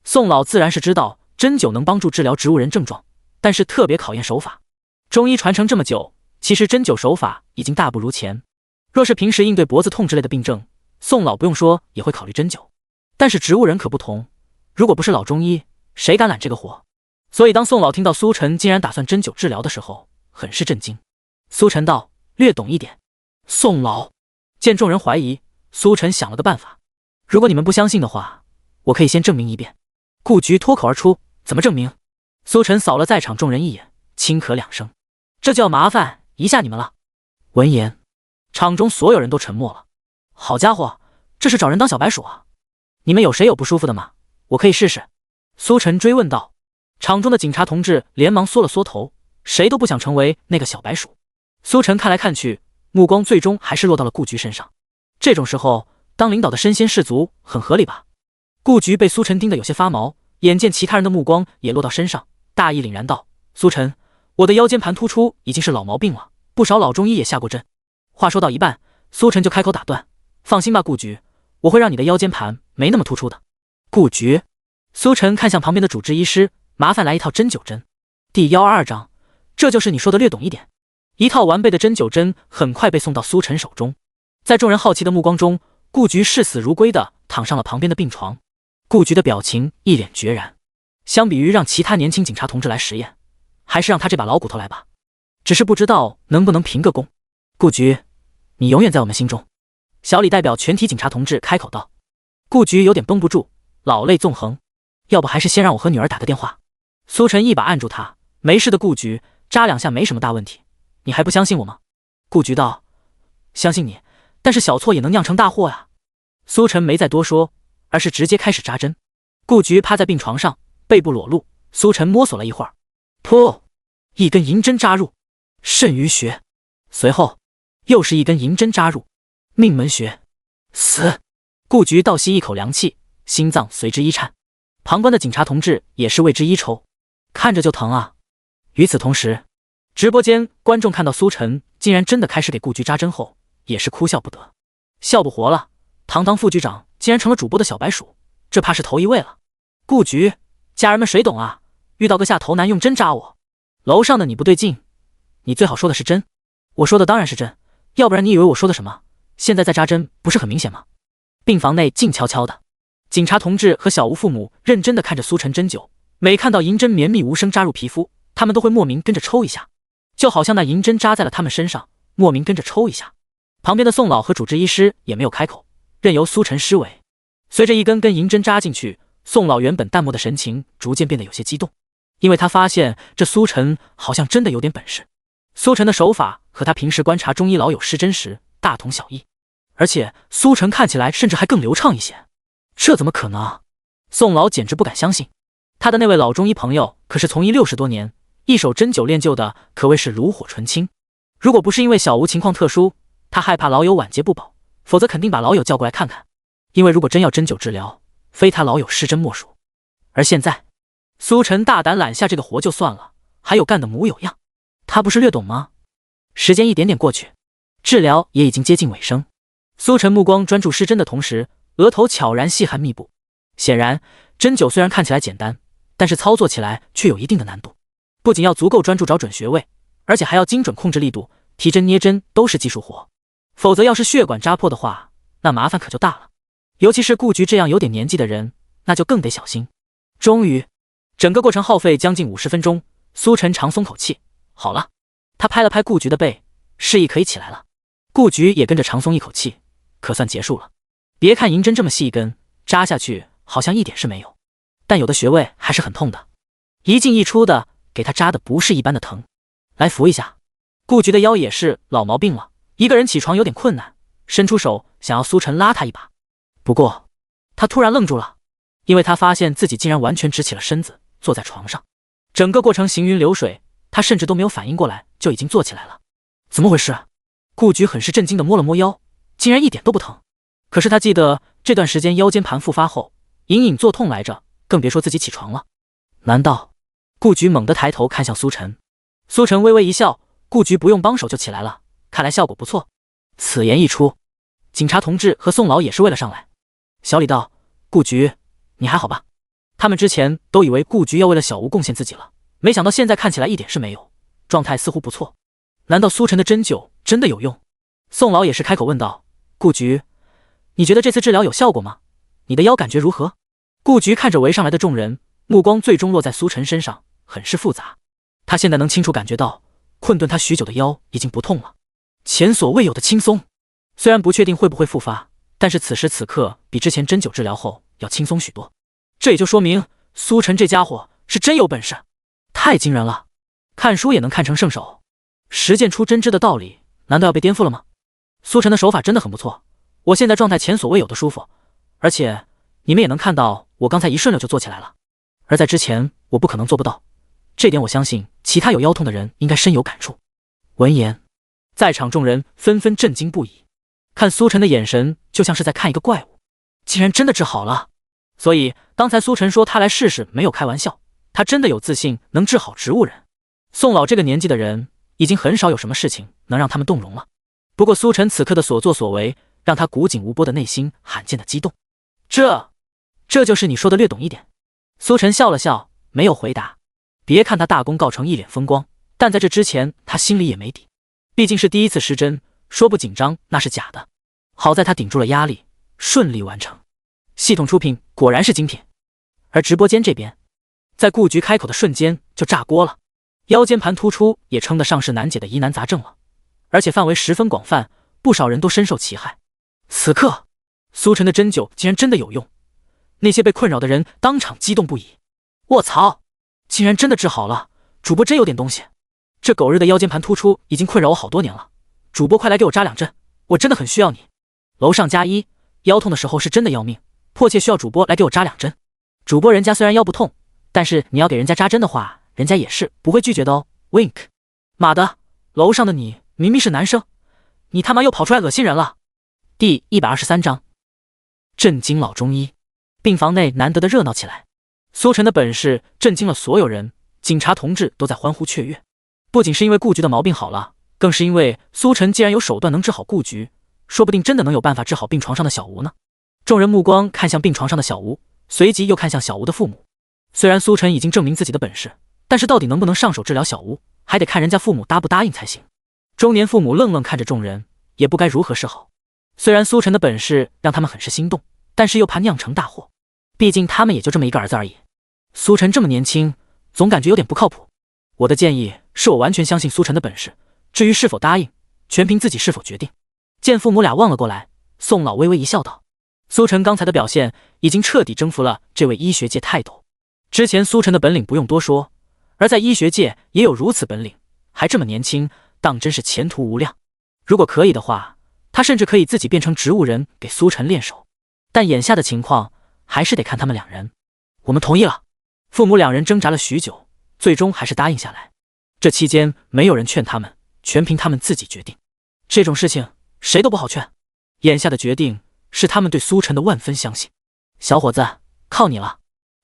宋老自然是知道针灸能帮助治疗植物人症状，但是特别考验手法。中医传承这么久，其实针灸手法已经大不如前。若是平时应对脖子痛之类的病症，宋老不用说也会考虑针灸，但是植物人可不同，如果不是老中医，谁敢揽这个活？所以当宋老听到苏晨竟然打算针灸治疗的时候，很是震惊。苏晨道：略懂一点。宋老见众人怀疑，苏晨想了个办法：如果你们不相信的话，我可以先证明一遍。顾局脱口而出：怎么证明？苏晨扫了在场众人一眼，轻咳两声：这就要麻烦一下你们了。闻言，场中所有人都沉默了。好家伙，这是找人当小白鼠啊！你们有谁有不舒服的吗？我可以试试。苏晨追问道。场中的警察同志连忙缩了缩头，谁都不想成为那个小白鼠。苏晨看来看去，目光最终还是落到了顾局身上。这种时候，当领导的身先士卒很合理吧？顾局被苏晨盯得有些发毛，眼见其他人的目光也落到身上，大义凛然道：苏晨，我的腰间盘突出已经是老毛病了，不少老中医也下过针。话说到一半，苏晨就开口打断：放心吧，顾局，我会让你的腰间盘没那么突出的。顾局，苏晨看向旁边的主治医师，麻烦来一套针灸针。第122章，这就是你说的略懂一点。一套完备的针灸针很快被送到苏晨手中，在众人好奇的目光中，顾局视死如归地躺上了旁边的病床。顾局的表情一脸决然，相比于让其他年轻警察同志来实验，还是让他这把老骨头来吧。只是不知道能不能评个功。顾局，你永远在我们心中。小李代表全体警察同志开口道。顾局有点绷不住，老泪纵横。要不还是先让我和女儿打个电话。苏晨一把按住他，没事的顾局，扎2下没什么大问题。你还不相信我吗？顾局道。相信你，但是小错也能酿成大祸呀。苏晨没再多说，而是直接开始扎针。顾局趴在病床上，背部裸露，苏晨摸索了一会儿，噗，一根银针扎入肾俞穴，随后又是一根银针扎入命门穴。死！顾局倒吸一口凉气，心脏随之一颤。旁观的警察同志也是为之一抽，看着就疼啊。与此同时，直播间观众看到苏晨竟然真的开始给顾局扎针后，也是哭笑不得，笑不活了。堂堂副局长竟然成了主播的小白鼠，这怕是头一位了。顾局，家人们谁懂啊？遇到个下头男用针扎我，楼上的你不对劲，你最好说的是针。我说的当然是针，要不然你以为我说的什么？现在在扎针不是很明显吗？病房内静悄悄的，警察同志和小吴父母认真地看着苏晨针灸，每看到银针绵密无声扎入皮肤，他们都会莫名跟着抽一下，就好像那银针扎在了他们身上，莫名跟着抽一下。旁边的宋老和主治医师也没有开口，任由苏晨施为。随着一根根银针扎进去，宋老原本淡漠的神情逐渐变得有些激动，因为他发现这苏晨好像真的有点本事。苏晨的手法和他平时观察中医老友施针时大同小异，而且苏晨看起来甚至还更流畅一些。这怎么可能？宋老简直不敢相信，他的那位老中医朋友可是从医60多年，一手针灸练就的可谓是炉火纯青。如果不是因为小吴情况特殊，他害怕老友晚节不保，否则肯定把老友叫过来看看。因为如果真要针灸治疗，非他老友施针莫属。而现在，苏晨大胆揽下这个活就算了，还有干的模有样。他不是略懂吗？时间一点点过去，治疗也已经接近尾声。苏晨目光专注施针的同时，额头悄然细汗密布。显然，针灸虽然看起来简单，但是操作起来却有一定的难度。不仅要足够专注找准穴位，而且还要精准控制力度，提针捏针都是技术活。否则要是血管扎破的话，那麻烦可就大了。尤其是顾局这样有点年纪的人，那就更得小心。终于，整个过程耗费将近50分钟，苏晨长松口气，好了。他拍了拍顾局的背，示意可以起来了。顾局也跟着长松一口气，可算结束了。别看银针这么细一根，扎下去好像一点事没有，但有的穴位还是很痛的，一进一出的，给他扎的不是一般的疼。来扶一下。顾局的腰也是老毛病了，一个人起床有点困难，伸出手想要苏晨拉他一把。不过他突然愣住了，因为他发现自己竟然完全直起了身子，坐在床上。整个过程行云流水，他甚至都没有反应过来，就已经坐起来了。怎么回事？顾局很是震惊地摸了摸腰，竟然一点都不疼。可是他记得这段时间腰间盘复发后隐隐作痛来着，更别说自己起床了。难道？顾局猛地抬头看向苏晨。苏晨微微一笑，顾局不用帮手就起来了，看来效果不错。此言一出，警察同志和宋老也是为了上来。小李道：顾局，你还好吧？他们之前都以为顾局要为了小吴贡献自己了，没想到现在看起来一点事没有，状态似乎不错。难道苏晨的针灸真的有用？宋老也是开口问道：顾局，你觉得这次治疗有效果吗？你的腰感觉如何？顾局看着围上来的众人，目光最终落在苏晨身上，很是复杂。他现在能清楚感觉到，困顿他许久的腰已经不痛了，前所未有的轻松。虽然不确定会不会复发，但是此时此刻比之前针灸治疗后要轻松许多。这也就说明苏晨这家伙是真有本事，太惊人了，看书也能看成圣手。实践出真知的道理，难道要被颠覆了吗？苏晨的手法真的很不错，我现在状态前所未有的舒服，而且你们也能看到，我刚才一顺溜就做起来了，而在之前我不可能做不到，这点我相信其他有腰痛的人应该深有感触。闻言，在场众人纷纷震惊不已，看苏晨的眼神就像是在看一个怪物，竟然真的治好了。所以刚才苏晨说他来试试没有开玩笑，他真的有自信能治好植物人。宋老这个年纪的人已经很少有什么事情能让他们动容了，不过苏晨此刻的所作所为让他古井无波的内心罕见的激动。这就是你说的略懂一点。苏晨笑了笑，没有回答。别看他大功告成一脸风光，但在这之前他心里也没底，毕竟是第一次施针，说不紧张那是假的。好在他顶住了压力，顺利完成。系统出品果然是精品。而直播间这边，在顾局开口的瞬间就炸锅了，腰间盘突出也称得上是难解的疑难杂症了，而且范围十分广泛，不少人都深受其害。此刻苏晨的针灸竟然真的有用，那些被困扰的人当场激动不已。卧槽，竟然真的治好了，主播真有点东西。这狗日的腰间盘突出已经困扰我好多年了，主播快来给我扎2针，我真的很需要你。楼上加1，腰痛的时候是真的要命，迫切需要主播来给我扎2针。主播人家虽然腰不痛，但是你要给人家扎针的话，人家也是不会拒绝的哦。Wink。 妈的，楼上的你明明是男生，你他妈又跑出来恶心人了。第123章，震惊老中医。病房内难得的热闹起来，苏晨的本事震惊了所有人，警察同志都在欢呼雀跃。不仅是因为顾局的毛病好了，更是因为苏晨既然有手段能治好顾局，说不定真的能有办法治好病床上的小吴呢。众人目光看向病床上的小吴，随即又看向小吴的父母。虽然苏晨已经证明自己的本事，但是到底能不能上手治疗小吴，还得看人家父母答不答应才行。中年父母愣愣看着众人，也不该如何是好。虽然苏晨的本事让他们很是心动，但是又怕酿成大祸，毕竟他们也就这么一个儿子而已。苏晨这么年轻，总感觉有点不靠谱。我的建议是我完全相信苏晨的本事，至于是否答应，全凭自己是否决定。见父母俩望了过来，宋老微微一笑道：苏晨刚才的表现已经彻底征服了这位医学界泰斗。之前苏晨的本领不用多说，而在医学界也有如此本领，还这么年轻，当真是前途无量。如果可以的话，他甚至可以自己变成植物人给苏晨练手。但眼下的情况还是得看他们两人。我们同意了。父母两人挣扎了许久，最终还是答应下来。这期间没有人劝他们，全凭他们自己决定。这种事情谁都不好劝，眼下的决定是他们对苏晨的万分相信。小伙子，靠你了。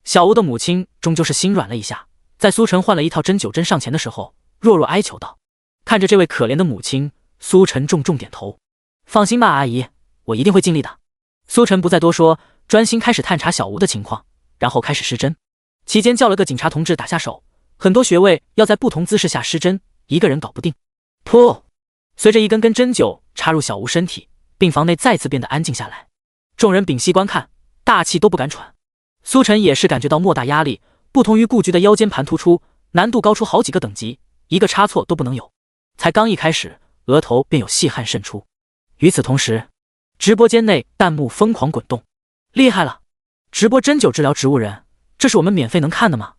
小吴的母亲终究是心软了一下，在苏晨换了一套针灸针上前的时候，弱弱哀求道。看着这位可怜的母亲，苏晨重重点头。放心吧，阿姨，我一定会尽力的。苏晨不再多说，专心开始探查小吴的情况，然后开始施针。期间叫了个警察同志打下手，很多穴位要在不同姿势下施针，一个人搞不定。噗！随着一根根针灸插入小吴身体，病房内再次变得安静下来。众人屏息观看，大气都不敢喘。苏晨也是感觉到莫大压力，不同于顾局的腰间盘突出，难度高出好几个等级，一个差错都不能有。才刚一开始，额头便有细汗渗出。与此同时，直播间内弹幕疯狂滚动。厉害了！直播针灸治疗植物人，这是我们免费能看的吗？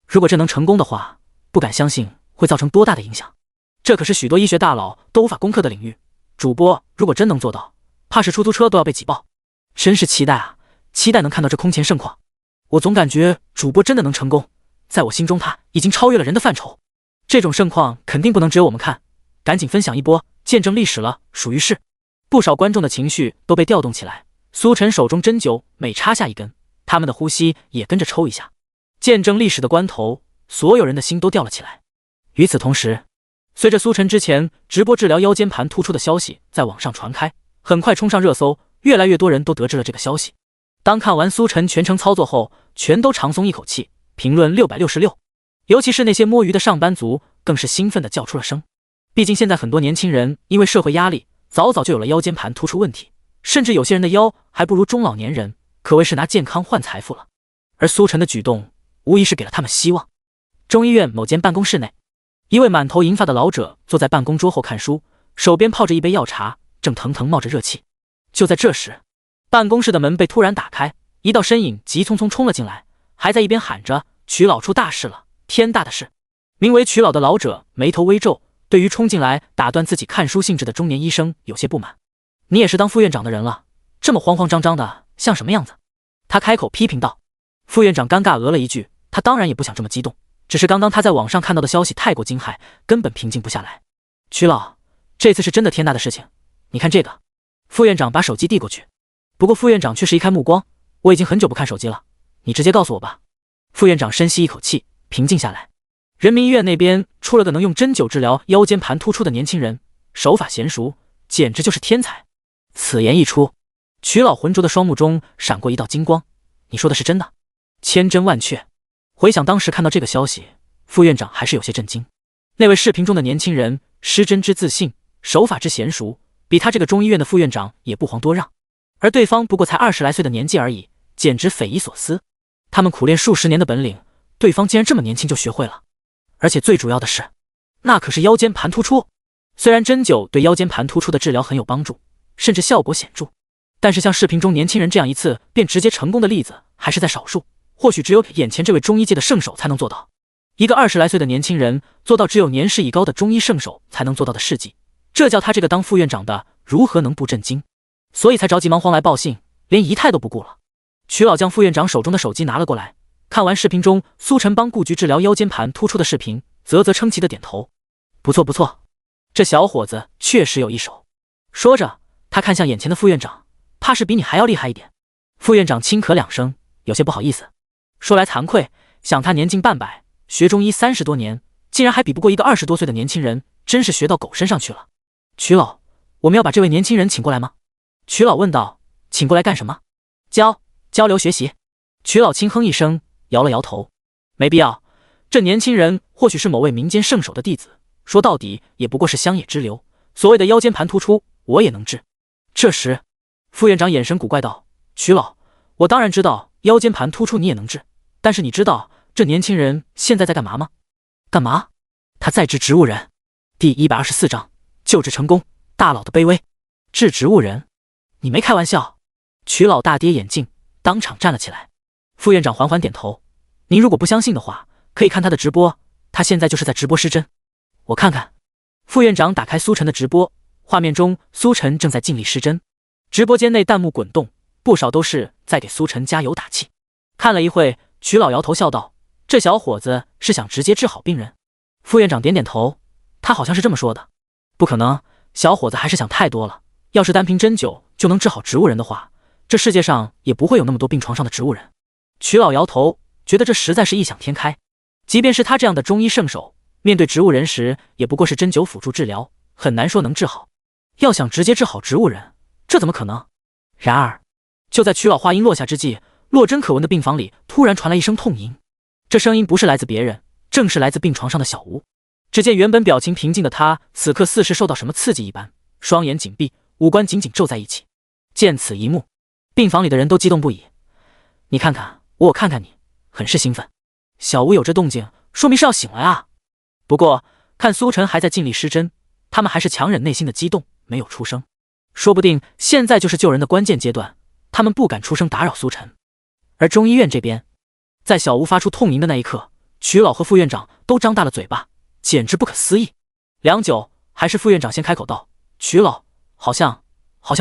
如果这能成功的话，不敢相信会造成多大的影响。这可是许多医学大佬都无法攻克的领域，主播如果真能做到，怕是出租车都要被挤爆。真是期待啊，期待能看到这空前盛况。我总感觉主播真的能成功，在我心中他已经超越了人的范畴。这种盛况肯定不能只有我们看，赶紧分享一波，见证历史了，属于是。不少观众的情绪都被调动起来，苏晨手中针灸每插下一根，他们的呼吸也跟着抽一下。见证历史的关头，所有人的心都吊了起来。与此同时，随着苏晨之前直播治疗腰间盘突出的消息在网上传开，很快冲上热搜，越来越多人都得知了这个消息。当看完苏晨全程操作后，全都长松一口气，评论666。尤其是那些摸鱼的上班族，更是兴奋地叫出了声。毕竟现在很多年轻人因为社会压力，早早就有了腰间盘突出问题，甚至有些人的腰还不如中老年人，可谓是拿健康换财富了。而苏晨的举动无疑是给了他们希望。中医院某间办公室内，一位满头银发的老者坐在办公桌后看书，手边泡着一杯药茶，正腾腾冒着热气。就在这时，办公室的门被突然打开，一道身影急匆匆冲了进来，还在一边喊着：曲老出大事了，天大的事！名为曲老的老者眉头微皱，对对于冲进来打断自己看书兴致的中年医生有些不满。你也是当副院长的人了，这么慌慌张张的，像什么样子？他开口批评道。副院长尴尬了一句，他当然也不想这么激动，只是刚刚他在网上看到的消息太过惊骇，根本平静不下来。曲老，这次是真的天大的事情，你看这个。副院长把手机递过去，不过副院长却是一开目光，我已经很久不看手机了，你直接告诉我吧。副院长深吸一口气，平静下来。人民医院那边出了个能用针灸治疗腰间盘突出的年轻人，手法娴熟，简直就是天才。此言一出，曲老浑浊的双目中闪过一道金光，你说的是真的？千真万确。回想当时看到这个消息，副院长还是有些震惊。那位视频中的年轻人，施针之自信，手法之娴熟，比他这个中医院的副院长也不遑多让。而对方不过才20来岁的年纪而已，简直匪夷所思。他们苦练数十年的本领，对方竟然这么年轻就学会了。而且最主要的是，那可是腰间盘突出。虽然针灸对腰间盘突出的治疗很有帮助，甚至效果显著，但是像视频中年轻人这样一次便直接成功的例子还是在少数，或许只有眼前这位中医界的圣手才能做到。一个20来岁的年轻人做到只有年事已高的中医圣手才能做到的事迹，这叫他这个当副院长的如何能不震惊？所以才着急忙慌来报信，连仪态都不顾了。曲老将副院长手中的手机拿了过来，看完视频中苏晨帮顾局治疗腰间盘突出的视频，啧啧称奇的点头。不错不错，这小伙子确实有一手。说着，他看向眼前的副院长，怕是比你还要厉害一点。副院长轻咳2声，有些不好意思。说来惭愧，想他年近半百，学中医30多年，竟然还比不过一个20多岁的年轻人，真是学到狗身上去了。曲老，我们要把这位年轻人请过来吗？曲老问道。请过来干什么？交流学习。曲老轻哼一声，摇了摇头。没必要，这年轻人或许是某位民间圣手的弟子，说到底也不过是乡野之流，所谓的腰间盘突出我也能治。这时副院长眼神古怪道，曲老，我当然知道腰间盘突出你也能治，但是你知道这年轻人现在在干嘛吗？干嘛？他在治植物人。第124章救治成功，大佬的卑微。治植物人？你没开玩笑？曲老大跌眼镜，当场站了起来。副院长缓缓点头，您如果不相信的话，可以看他的直播，他现在就是在直播施针。我看看。副院长打开苏晨的直播，画面中苏晨正在尽力施针，直播间内弹幕滚动，不少都是在给苏晨加油打气。看了一会，曲老摇头笑道，这小伙子是想直接治好病人。副院长点点头，他好像是这么说的。不可能，小伙子还是想太多了，要是单凭针灸就能治好植物人的话，这世界上也不会有那么多病床上的植物人。曲老摇头，觉得这实在是异想天开。即便是他这样的中医圣手，面对植物人时也不过是针灸辅助治疗，很难说能治好。要想直接治好植物人，这怎么可能？然而就在曲老话音落下之际，落针可闻的病房里突然传来一声痛吟。这声音不是来自别人，正是来自病床上的小吴。只见原本表情平静的他，此刻似是受到什么刺激一般，双眼紧闭，五官紧紧皱在一起。见此一幕，病房里的人都激动不已。你看看我看看你，很是兴奋。小吴有这动静，说明是要醒了啊。不过看苏晨还在尽力施针，他们还是强忍内心的激动，没有出声。说不定现在就是救人的关键阶段，他们不敢出声打扰苏晨。而中医院这边，在小吴发出痛吟的那一刻，曲老和副院长都张大了嘴巴，简直不可思议。良久，还是副院长先开口道，曲老，好像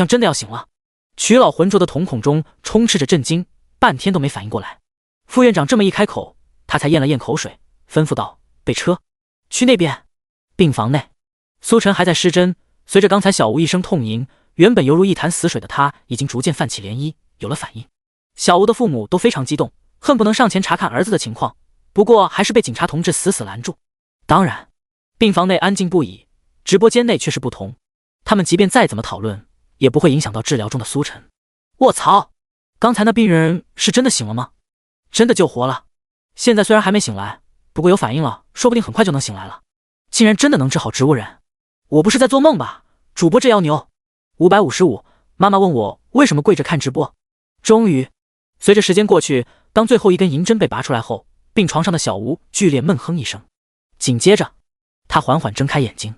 真的要醒了。曲老浑浊的瞳孔中充斥着震惊，半天都没反应过来。副院长这么一开口，他才咽了咽口水，吩咐道，备车，去那边。病房内，苏晨还在施针，随着刚才小吴一声痛吟，原本犹如一潭死水的他已经逐渐泛起涟漪，有了反应。小吴的父母都非常激动，恨不能上前查看儿子的情况，不过还是被警察同志死死拦住。当然，病房内安静不已，直播间内却是不同，他们即便再怎么讨论，也不会影响到治疗中的苏晨。卧槽，刚才那病人是真的醒了吗？真的救活了？现在虽然还没醒来，不过有反应了，说不定很快就能醒来了。竟然真的能治好植物人，我不是在做梦吧？主播这要牛。555，妈妈问我为什么跪着看直播。终于，随着时间过去，当最后一根银针被拔出来后，病床上的小吴剧烈闷哼一声，紧接着他缓缓睁开眼睛，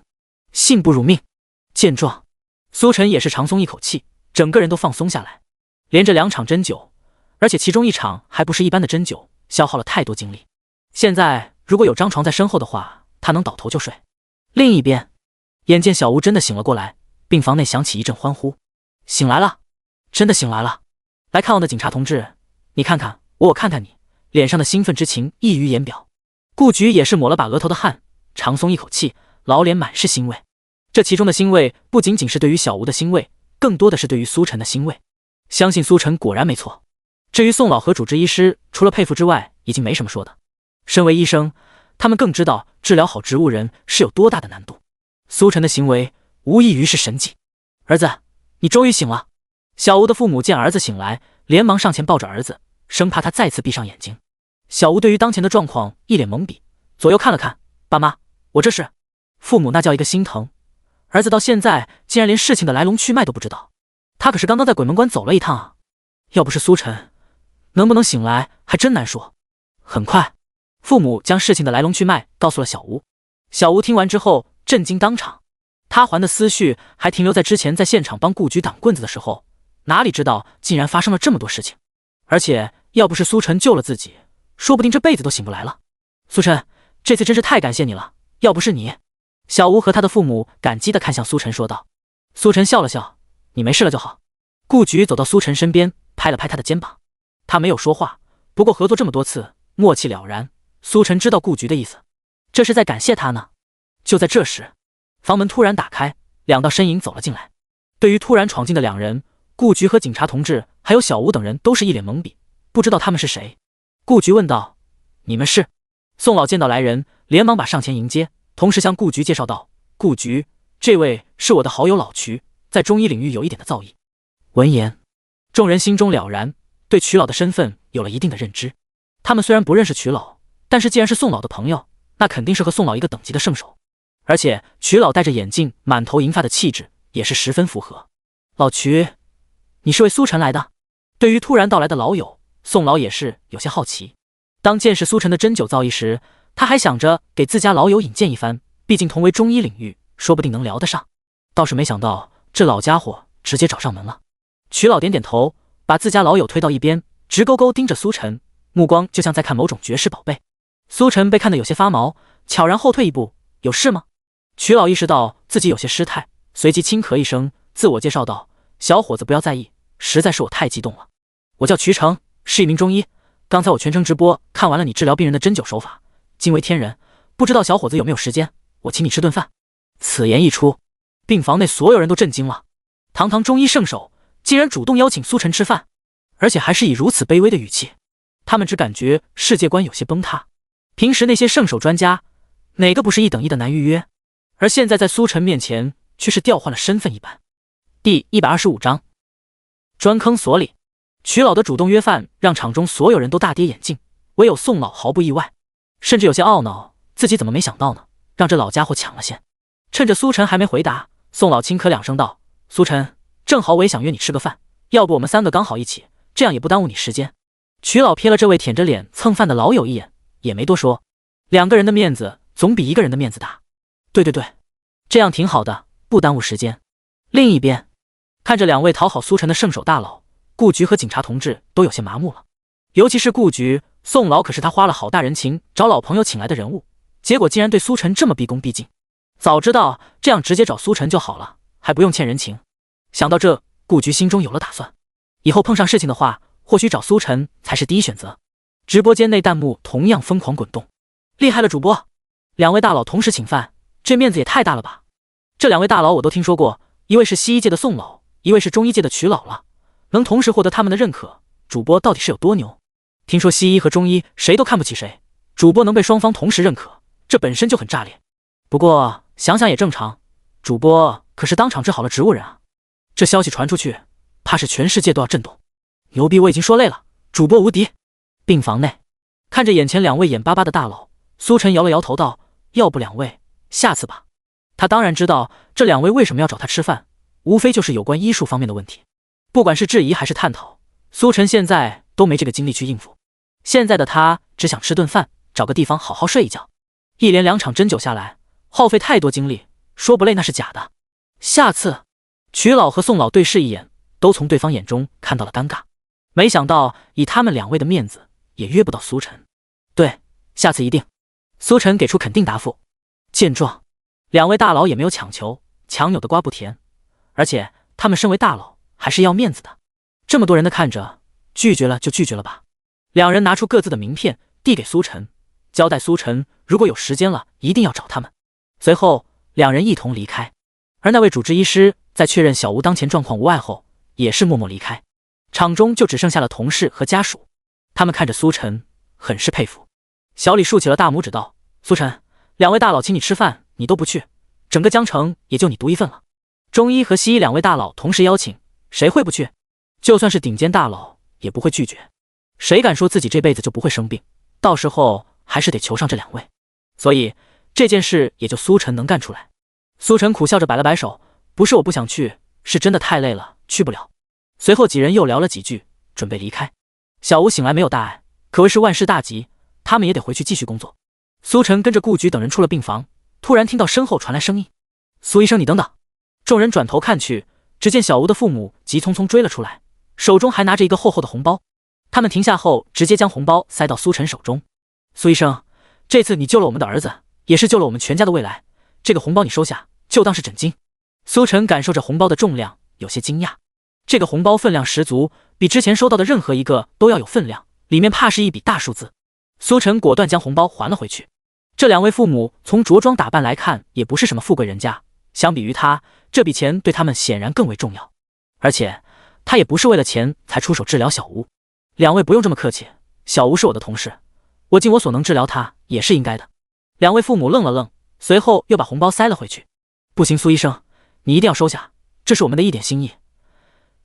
幸不辱命。见状，苏晨也是长松一口气，整个人都放松下来。连着2场针灸，而且其中1场还不是一般的针灸，消耗了太多精力。现在如果有张床在身后的话，他能倒头就睡。另一边，眼见小吴真的醒了过来，病房内响起一阵欢呼：“醒来了，真的醒来了！来看望的警察同志，你看看我，我看看你。”脸上的兴奋之情溢于言表。顾局也是抹了把额头的汗，长松一口气，老脸满是欣慰。这其中的欣慰不仅仅是对于小吴的欣慰，更多的是对于苏晨的欣慰。相信苏晨果然没错。至于宋老和主治医师，除了佩服之外，已经没什么说的。身为医生，他们更知道治疗好植物人是有多大的难度。苏晨的行为无异于是神迹。儿子，你终于醒了。小吴的父母见儿子醒来，连忙上前抱着儿子，生怕他再次闭上眼睛。小吴对于当前的状况一脸懵逼，左右看了看，爸妈，我这是……父母那叫一个心疼，儿子到现在竟然连事情的来龙去脉都不知道。他可是刚刚在鬼门关走了一趟啊！要不是苏晨，能不能醒来还真难说。很快，父母将事情的来龙去脉告诉了小吴。小吴听完之后震惊当场，他还的思绪还停留在之前在现场帮顾局挡棍子的时候，哪里知道竟然发生了这么多事情。而且要不是苏晨救了自己，说不定这辈子都醒不来了。苏晨，这次真是太感谢你了，要不是你……小吴和他的父母感激地看向苏晨说道。苏晨笑了笑，你没事了就好。顾局走到苏晨身边，拍了拍他的肩膀。他没有说话，不过合作这么多次，默契了然。苏晨知道顾局的意思，这是在感谢他呢。就在这时，房门突然打开，两道身影走了进来。对于突然闯进的两人，顾局和警察同志还有小吴等人都是一脸懵逼，不知道他们是谁。顾局问道：“你们是？”宋老见到来人，连忙把上前迎接，同时向顾局介绍道：“顾局，这位是我的好友老瞿，在中医领域有一点的造诣。”闻言，众人心中了然，对瞿老的身份有了一定的认知。他们虽然不认识瞿老，但是既然是宋老的朋友，那肯定是和宋老一个等级的圣手。而且瞿老戴着眼镜，满头银发的气质也是十分符合。老瞿，你是为苏晨来的？对于突然到来的老友，宋老也是有些好奇。当见识苏晨的针灸造诣时，他还想着给自家老友引荐一番，毕竟同为中医领域，说不定能聊得上。倒是没想到这老家伙直接找上门了。瞿老点点头，把自家老友推到一边，直勾勾盯着苏晨，目光就像在看某种绝世宝贝。苏晨被看得有些发毛，悄然后退一步：“有事吗？”瞿老意识到自己有些失态，随即轻咳一声，自我介绍道：“小伙子不要在意，实在是我太激动了。我叫瞿成，是一名中医。刚才我全程直播看完了你治疗病人的针灸手法，惊为天人。不知道小伙子有没有时间，我请你吃顿饭。”此言一出，病房内所有人都震惊了。堂堂中医圣手竟然主动邀请苏晨吃饭，而且还是以如此卑微的语气。他们只感觉世界观有些崩塌。平时那些圣手专家，哪个不是一等一的难预约？而现在在苏晨面前，却是调换了身份一般。第125章，砖坑所里。瞿老的主动约饭让场中所有人都大跌眼镜，唯有宋老毫不意外，甚至有些懊恼，自己怎么没想到呢？让这老家伙抢了先。趁着苏晨还没回答，宋老轻咳两声道：“苏晨，正好我也想约你吃个饭，要不我们三个刚好一起，这样也不耽误你时间。”瞿老瞥了这位舔着脸蹭饭的老友一眼，也没多说。两个人的面子总比一个人的面子大。对，这样挺好的，不耽误时间。另一边，看着两位讨好苏晨的圣手大佬，顾局和警察同志都有些麻木了。尤其是顾局，宋老可是他花了好大人情找老朋友请来的人物，结果竟然对苏晨这么毕恭毕敬。早知道这样直接找苏晨就好了，还不用欠人情。想到这，顾局心中有了打算，以后碰上事情的话，或许找苏晨才是第一选择。直播间内弹幕同样疯狂滚动，厉害了主播！两位大佬同时请饭，这面子也太大了吧！这两位大佬我都听说过，一位是西医界的宋老，一位是中医界的瞿老了，能同时获得他们的认可，主播到底是有多牛？听说西医和中医谁都看不起谁，主播能被双方同时认可，这本身就很炸裂。不过想想也正常，主播可是当场治好了植物人啊！这消息传出去，怕是全世界都要震动。牛逼，我已经说累了，主播无敌。病房内，看着眼前两位眼巴巴的大佬，苏晨摇了摇头道：“要不两位下次吧。”他当然知道这两位为什么要找他吃饭，无非就是有关医术方面的问题。不管是质疑还是探讨，苏晨现在都没这个精力去应付。现在的他只想吃顿饭，找个地方好好睡一觉。一连2场针灸下来，耗费太多精力，说不累那是假的。下次，瞿老和宋老对视一眼，都从对方眼中看到了尴尬。没想到以他们两位的面子，也约不到苏晨。对，下次一定。苏晨给出肯定答复。见状，两位大佬也没有强求，强扭的瓜不甜，而且他们身为大佬还是要面子的。这么多人的看着，拒绝了就拒绝了吧。两人拿出各自的名片递给苏晨，交代苏晨如果有时间了一定要找他们。随后两人一同离开，而那位主治医师在确认小吴当前状况无碍后，也是默默离开。场中就只剩下了同事和家属，他们看着苏晨很是佩服。小李竖起了大拇指道：苏晨，两位大佬请你吃饭你都不去，整个江城也就你独一份了。中医和西医两位大佬同时邀请，谁会不去？就算是顶尖大佬也不会拒绝。谁敢说自己这辈子就不会生病，到时候还是得求上这两位。所以这件事也就苏晨能干出来。苏晨苦笑着摆了摆手，不是我不想去，是真的太累了，去不了。随后几人又聊了几句，准备离开。小吴醒来没有大碍，可谓是万事大吉，他们也得回去继续工作。苏晨跟着顾局等人出了病房，突然听到身后传来声音：苏医生，你等等！众人转头看去，只见小吴的父母急匆匆追了出来，手中还拿着一个厚厚的红包。他们停下后直接将红包塞到苏晨手中。苏医生，这次你救了我们的儿子，也是救了我们全家的未来，这个红包你收下，就当是诊金。苏晨感受着红包的重量，有些惊讶。这个红包分量十足，比之前收到的任何一个都要有分量，里面怕是一笔大数字。苏晨果断将红包还了回去。这两位父母从着装打扮来看也不是什么富贵人家，相比于他，这笔钱对他们显然更为重要。而且他也不是为了钱才出手治疗小吴。两位不用这么客气，小吴是我的同事，我尽我所能治疗他也是应该的。两位父母愣了愣，随后又把红包塞了回去。不行，苏医生，你一定要收下，这是我们的一点心意。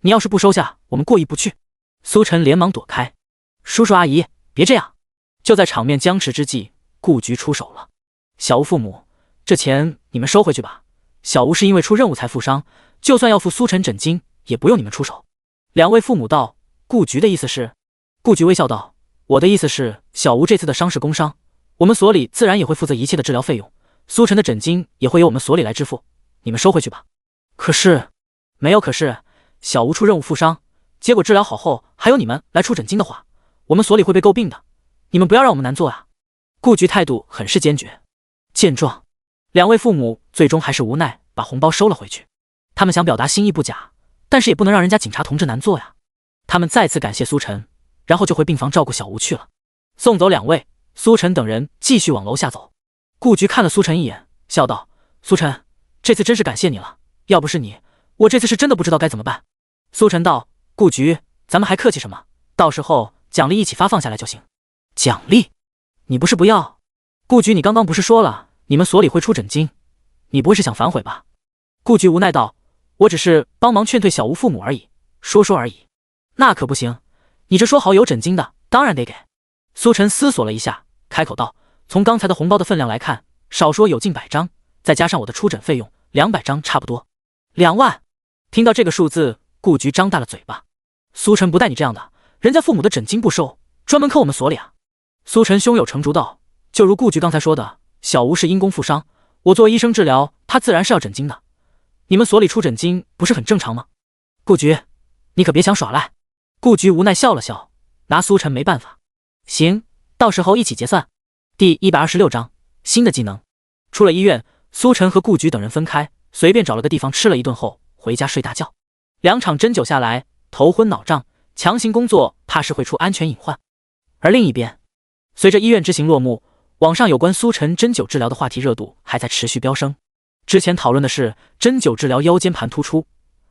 你要是不收下，我们过意不去。苏晨连忙躲开。叔叔阿姨，别这样。就在场面僵持之际，顾局出手了。小吴父母，这钱你们收回去吧。小吴是因为出任务才负伤，就算要付苏晨诊金，也不用你们出手。两位父母道：顾局的意思是？顾局微笑道：我的意思是，小吴这次的伤是工伤，我们所里自然也会负责一切的治疗费用，苏晨的诊金也会由我们所里来支付，你们收回去吧。可是，没有可是，小吴出任务负伤，结果治疗好后还由你们来出诊金的话，我们所里会被诟病的，你们不要让我们难做啊。顾局态度很是坚决。见状，两位父母最终还是无奈把红包收了回去。他们想表达心意不假，但是也不能让人家警察同志难做呀。他们再次感谢苏晨，然后就回病房照顾小吴去了。送走两位，苏晨等人继续往楼下走。顾局看了苏晨一眼，笑道：苏晨，这次真是感谢你了，要不是你，我这次是真的不知道该怎么办。苏晨道：顾局，咱们还客气什么，到时候奖励一起发放下来就行。奖励？你不是不要？顾局，你刚刚不是说了你们所里会出诊金，你不会是想反悔吧？顾局无奈道：我只是帮忙劝退小吴父母而已，说说而已。那可不行，你这说好有诊金的，当然得给。苏晨思索了一下，开口道：从刚才的红包的分量来看，少说有近100张，再加上我的出诊费用，200张差不多。2万！听到这个数字，顾局张大了嘴巴。苏晨不带你这样的，人家父母的诊金不收，专门扣我们所里啊。苏晨胸有成竹道：就如顾局刚才说的，小吴是因公负伤，我作为医生治疗，他自然是要诊金的。你们所里出诊金不是很正常吗？顾局，你可别想耍赖。顾局无奈笑了笑，拿苏晨没办法。行，到时候一起结算。第126章新的技能。出了医院，苏晨和顾局等人分开，随便找了个地方吃了一顿后回家睡大觉。2场针灸下来，头昏脑胀，强行工作怕是会出安全隐患。而另一边，随着医院之行落幕，网上有关苏晨针灸治疗的话题热度还在持续飙升。之前讨论的是针灸治疗腰间盘突出，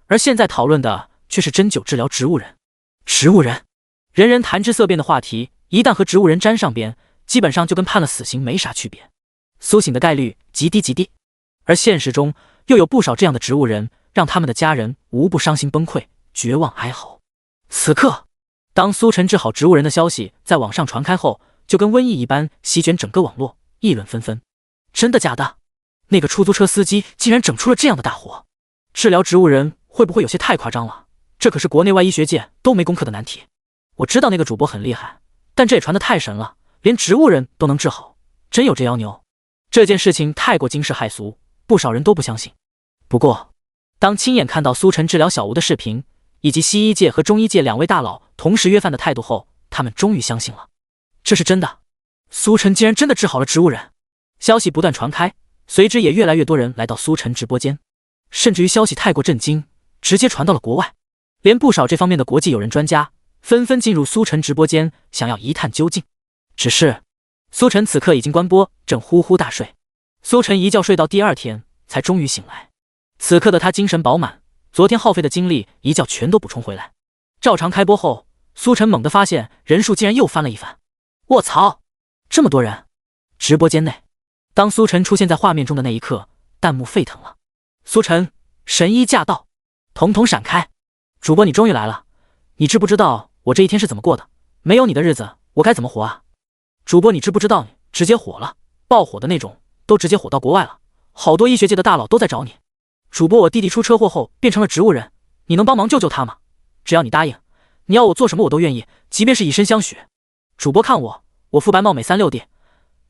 而现在讨论的却是针灸治疗植物人。植物人，人人谈之色变的话题，一旦和植物人沾上边，基本上就跟判了死刑没啥区别，苏醒的概率极低极低。而现实中又有不少这样的植物人，让他们的家人无不伤心崩溃，绝望哀嚎。此刻，当苏晨治好植物人的消息在网上传开后，就跟瘟疫一般席卷整个网络，议论纷纷。真的假的？那个出租车司机竟然整出了这样的大活，治疗植物人会不会有些太夸张了？这可是国内外医学界都没攻克的难题。我知道那个主播很厉害，但这也传得太神了，连植物人都能治好，真有这妖牛？这件事情太过惊世骇俗，不少人都不相信。不过，当亲眼看到苏晨治疗小吴的视频，以及西医界和中医界2位大佬同时约饭的态度后，他们终于相信了，这是真的。苏晨竟然真的治好了植物人。消息不断传开，随之也越来越多人来到苏晨直播间，甚至于消息太过震惊，直接传到了国外，连不少这方面的国际友人专家纷纷进入苏晨直播间，想要一探究竟。只是苏晨此刻已经关播，正呼呼大睡。苏晨一觉睡到第二天才终于醒来，此刻的他精神饱满，昨天耗费的精力一觉全都补充回来。照常开播后，苏晨猛地发现人数竟然又翻了一番。卧槽，这么多人！直播间内，当苏晨出现在画面中的那一刻，弹幕沸腾了。苏晨，神医驾到！统统闪开！主播你终于来了，你知不知道我这一天是怎么过的？没有你的日子我该怎么活啊？主播你知不知道你直接火了，爆火的那种，都直接火到国外了，好多医学界的大佬都在找你。主播我弟弟出车祸后变成了植物人，你能帮忙救救他吗？只要你答应，你要我做什么我都愿意，即便是以身相许。主播看我肤白貌美3、6D，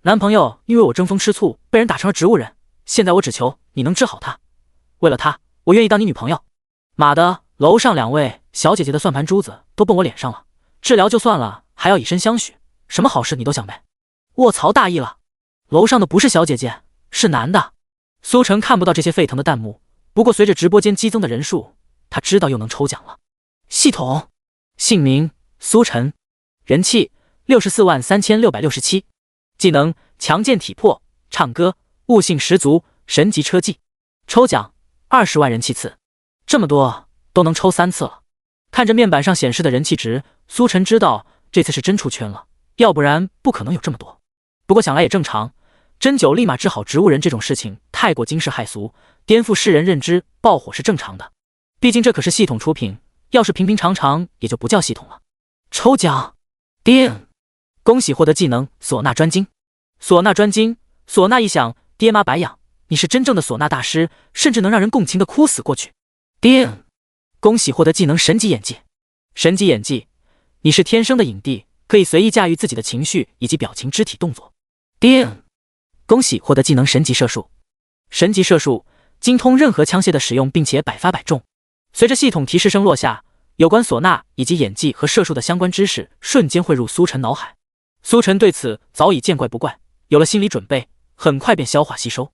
男朋友因为我争风吃醋被人打成了植物人，现在我只求你能治好他，为了他我愿意当你女朋友。妈的，楼上2位小姐姐的算盘珠子都蹦我脸上了，治疗就算了，还要以身相许，什么好事你都想呗。卧槽大意了，楼上的不是小姐姐，是男的。苏晨看不到这些沸腾的弹幕，不过随着直播间激增的人数，他知道又能抽奖了。系统姓名苏晨，人气643667，技能强健体魄，唱歌，悟性十足，神级车技，抽奖20万人气次，这么多都能抽3次了。看着面板上显示的人气值，苏晨知道这次是真出圈了，要不然不可能有这么多。不过想来也正常，针灸立马治好植物人这种事情太过惊世骇俗，颠覆世人认知，爆火是正常的。毕竟这可是系统出品，要是平平常常也就不叫系统了。抽奖，叮！恭喜获得技能唢呐专精。唢呐专精，唢呐一响，爹妈白养，你是真正的唢呐大师，甚至能让人共情的哭死过去。叮！恭喜获得技能神级演技。神级演技，你是天生的影帝，可以随意驾驭自己的情绪以及表情肢体动作。叮！恭喜获得技能神级射术。神级射术，精通任何枪械的使用，并且百发百中。随着系统提示声落下，有关唢呐以及演技和射术的相关知识瞬间汇入苏晨脑海。苏晨对此早已见怪不怪，有了心理准备，很快便消化吸收。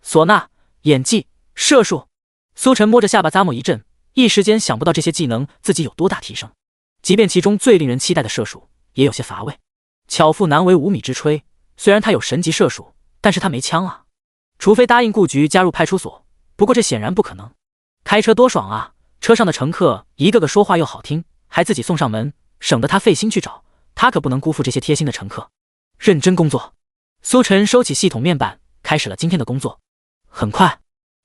唢呐、演技、射术，苏晨摸着下巴咂摸一阵，一时间想不到这些技能自己有多大提升。即便其中最令人期待的射术也有些乏味。巧妇难为无米之炊，虽然他有神级射术，但是他没枪啊，除非答应顾局加入派出所，不过这显然不可能。开车多爽啊，车上的乘客一个个说话又好听，还自己送上门，省得他费心去找，他可不能辜负这些贴心的乘客。认真工作，苏晨收起系统面板，开始了今天的工作。很快，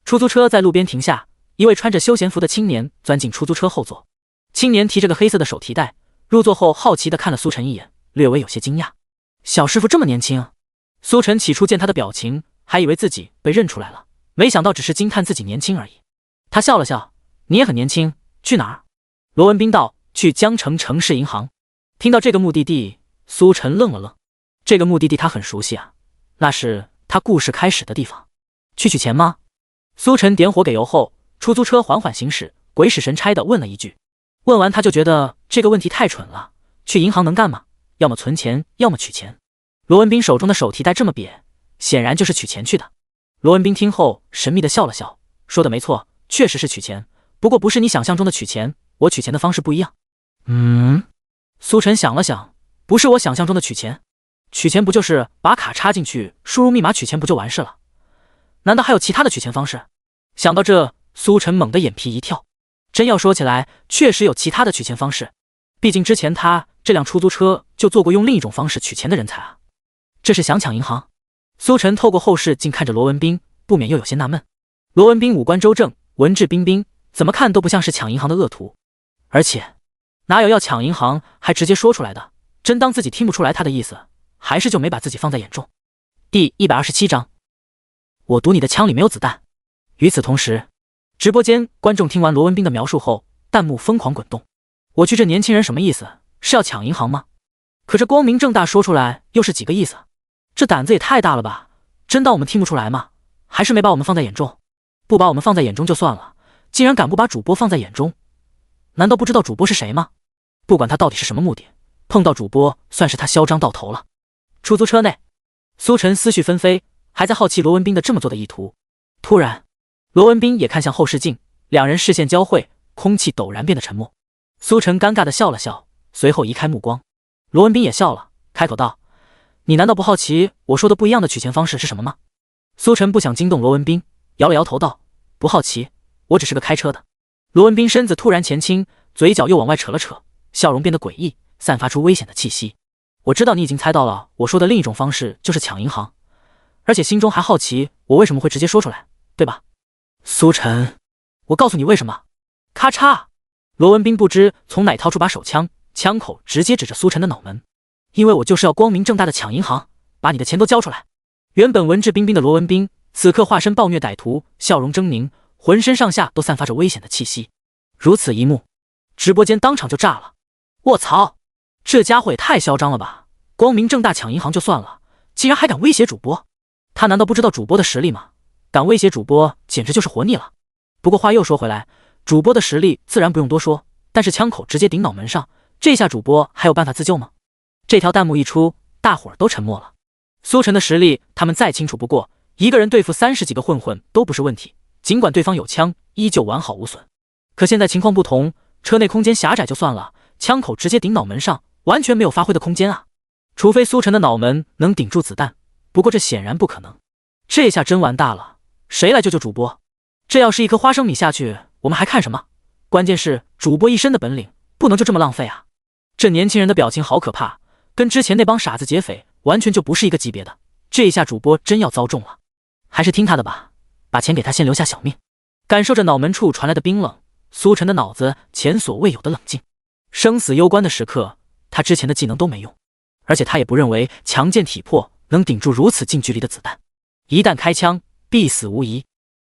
出租车在路边停下，一位穿着休闲服的青年钻进出租车后座。青年提着个黑色的手提袋，入座后好奇地看了苏晨一眼，略微有些惊讶。小师傅这么年轻？苏晨起初见他的表情，还以为自己被认出来了，没想到只是惊叹自己年轻而已。他笑了笑，你也很年轻，去哪儿？罗文斌道，去江城城市银行。听到这个目的地，苏晨愣了愣。这个目的地他很熟悉啊，那是他故事开始的地方。去取钱吗？苏晨点火给油后，出租车缓缓行驶，鬼使神差地问了一句。问完他就觉得这个问题太蠢了，去银行能干嘛？要么存钱，要么取钱。罗文斌手中的手提袋这么瘪，显然就是取钱去的。罗文斌听后神秘地笑了笑，说的没错，确实是取钱，不过不是你想象中的取钱，我取钱的方式不一样。苏晨想了想，不是我想象中的取钱，取钱不就是把卡插进去，输入密码取钱不就完事了？难道还有其他的取钱方式？想到这，苏晨猛地眼皮一跳。真要说起来，确实有其他的取钱方式，毕竟之前他这辆出租车就做过用另一种方式取钱的人才啊。这是想抢银行？苏晨透过后视镜看着罗文斌，不免又有些纳闷。罗文斌五官周正，文质彬彬，怎么看都不像是抢银行的恶徒，而且哪有要抢银行还直接说出来的？真当自己听不出来他的意思，还是就没把自己放在眼中。第127章，我赌你的枪里没有子弹。与此同时，直播间观众听完罗文斌的描述后，弹幕疯狂滚动。我去，这年轻人什么意思？是要抢银行吗？可这光明正大说出来又是几个意思？这胆子也太大了吧？真当我们听不出来吗？还是没把我们放在眼中？不把我们放在眼中就算了，竟然敢不把主播放在眼中？难道不知道主播是谁吗？不管他到底是什么目的，碰到主播算是他嚣张到头了。出租车内，苏晨思绪纷飞，还在好奇罗文斌的这么做的意图。突然，罗文斌也看向后视镜，两人视线交汇，空气陡然变得沉默。苏晨尴尬地笑了笑，随后移开目光。罗文斌也笑了，开口道：“你难道不好奇我说的不一样的取钱方式是什么吗？”苏晨不想惊动罗文斌，摇了摇头道：“不好奇，我只是个开车的。”罗文斌身子突然前倾，嘴角又往外扯了扯，笑容变得诡异，散发出危险的气息。我知道你已经猜到了，我说的另一种方式就是抢银行，而且心中还好奇我为什么会直接说出来，对吧？苏晨，我告诉你为什么。咔嚓，罗文斌不知从哪掏出把手枪，枪口直接指着苏晨的脑门。因为我就是要光明正大的抢银行，把你的钱都交出来。原本文质彬彬的罗文斌，此刻化身暴虐歹徒，笑容狰狞，浑身上下都散发着危险的气息。如此一幕，直播间当场就炸了。卧槽，这家伙也太嚣张了吧！光明正大抢银行就算了，竟然还敢威胁主播，他难道不知道主播的实力吗？敢威胁主播，简直就是活腻了。不过话又说回来，主播的实力自然不用多说，但是枪口直接顶脑门上，这下主播还有办法自救吗？这条弹幕一出，大伙儿都沉默了。苏晨的实力他们再清楚不过，一个人对付30几个混混都不是问题，尽管对方有枪，依旧完好无损。可现在情况不同，车内空间狭窄就算了，枪口直接顶脑门上，完全没有发挥的空间啊！除非苏晨的脑门能顶住子弹，不过这显然不可能。这下真完大了，谁来救救主播？这要是一颗花生米下去，我们还看什么？关键是主播一身的本领，不能就这么浪费啊！这年轻人的表情好可怕，跟之前那帮傻子劫匪完全就不是一个级别的。这一下主播真要遭重了，还是听他的吧，把钱给他，先留下小命。感受着脑门处传来的冰冷，苏晨的脑子前所未有的冷静。生死攸关的时刻，他之前的技能都没用，而且他也不认为强健体魄能顶住如此近距离的子弹，一旦开枪必死无疑。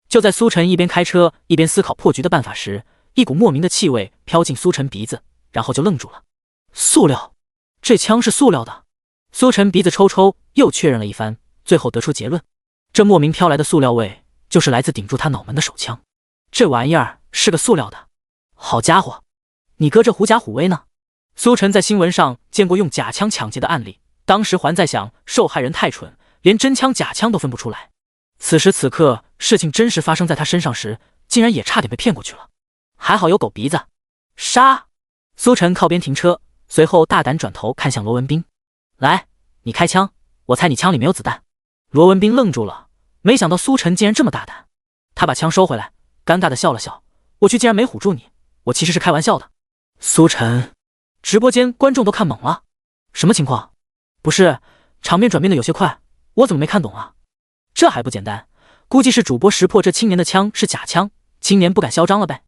就在苏晨一边开车一边思考破局的办法时，一股莫名的气味飘进苏晨鼻子，然后就愣住了。塑料，这枪是塑料的。苏晨鼻子抽抽，又确认了一番，最后得出结论，这莫名飘来的塑料味就是来自顶住他脑门的手枪。这玩意儿是个塑料的。好家伙，你哥这狐假虎威呢？苏晨在新闻上见过用假枪抢劫的案例，当时还在想受害人太蠢，连真枪假枪都分不出来。此时此刻，事情真实发生在他身上时，竟然也差点被骗过去了。还好有狗鼻子。杀！苏晨靠边停车，随后大胆转头看向罗文斌。来，你开枪，我猜你枪里没有子弹。罗文斌愣住了，没想到苏晨竟然这么大胆。他把枪收回来，尴尬地笑了笑，我去竟然没唬住你，我其实是开玩笑的。苏晨，直播间观众都看懵了，什么情况？不是，场面转变的有些快，我怎么没看懂啊？这还不简单，估计是主播识破这青年的枪是假枪，青年不敢嚣张了呗。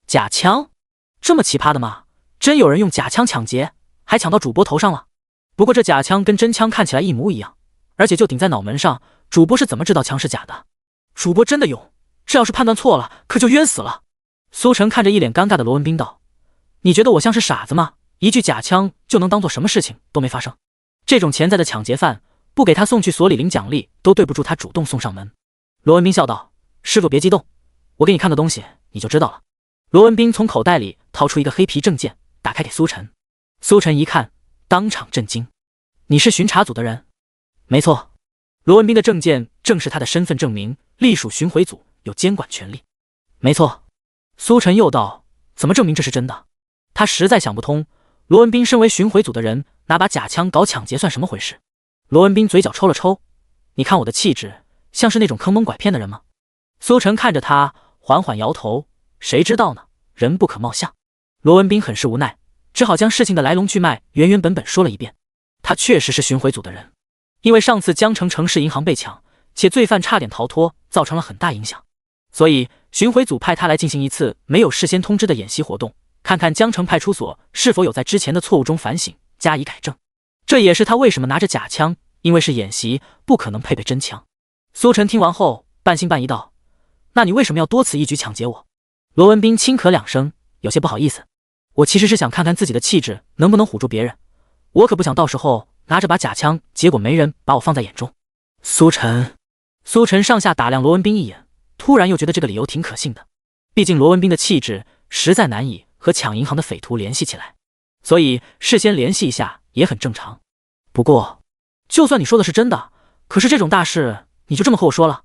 假枪？这么奇葩的吗？真有人用假枪抢劫，还抢到主播头上了。不过这假枪跟真枪看起来一模一样，而且就顶在脑门上，主播是怎么知道枪是假的？主播真的用，这要是判断错了，可就冤死了。苏晨看着一脸尴尬的罗文斌道：“你觉得我像是傻子吗？一句假枪就能当做什么事情都没发生？这种潜在的抢劫犯，不给他送去所里领奖励，都对不住他主动送上门。”罗文斌笑道：“师傅别激动，我给你看个东西，你就知道了。”罗文斌从口袋里掏出一个黑皮证件，打开给苏晨。苏晨一看，当场震惊：“你是巡查组的人？”“没错。”罗文斌的证件正是他的身份证明，隶属巡回组，有监管权力。“没错。”苏晨又道：“怎么证明这是真的？”他实在想不通，罗文斌身为巡回组的人，拿把假枪搞抢劫算什么回事？罗文斌嘴角抽了抽：“你看我的气质，像是那种坑蒙拐骗的人吗？”苏晨看着他，缓缓摇头：“谁知道呢？人不可貌相。”罗文斌很是无奈，只好将事情的来龙去脉原原本本说了一遍。他确实是巡回组的人，因为上次江城城市银行被抢，且罪犯差点逃脱，造成了很大影响，所以巡回组派他来进行一次没有事先通知的演习活动，看看江城派出所是否有在之前的错误中反省，加以改正。这也是他为什么拿着假枪，因为是演习，不可能配备真枪。苏晨听完后半信半疑道：“那你为什么要多此一举抢劫我？”罗文斌轻咳两声，有些不好意思：“我其实是想看看自己的气质能不能唬住别人，我可不想到时候拿着把假枪，结果没人把我放在眼中。”苏晨上下打量罗文斌一眼，突然又觉得这个理由挺可信的。毕竟罗文斌的气质实在难以和抢银行的匪徒联系起来，所以事先联系一下也很正常。不过，就算你说的是真的，可是这种大事你就这么和我说了？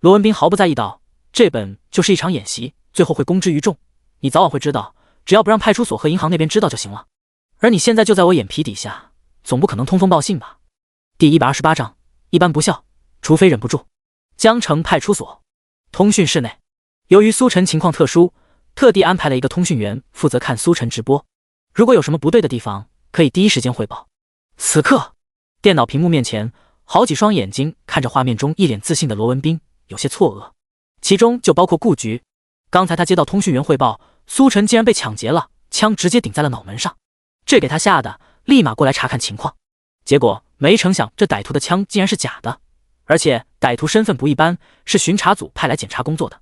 罗文斌毫不在意道，这本就是一场演习，最后会公之于众，你早晚会知道，只要不让派出所和银行那边知道就行了。而你现在就在我眼皮底下，总不可能通风报信吧？第128章，一般不孝，除非忍不住。江城派出所通讯室内，由于苏晨情况特殊，特地安排了一个通讯员负责看苏晨直播，如果有什么不对的地方，可以第一时间汇报。此刻，电脑屏幕面前，好几双眼睛看着画面中一脸自信的罗文斌，有些错愕，其中就包括顾局。刚才他接到通讯员汇报，苏晨竟然被抢劫了，枪直接顶在了脑门上，这给他吓得立马过来查看情况。结果没成想，这歹徒的枪竟然是假的，而且歹徒身份不一般，是巡查组派来检查工作的。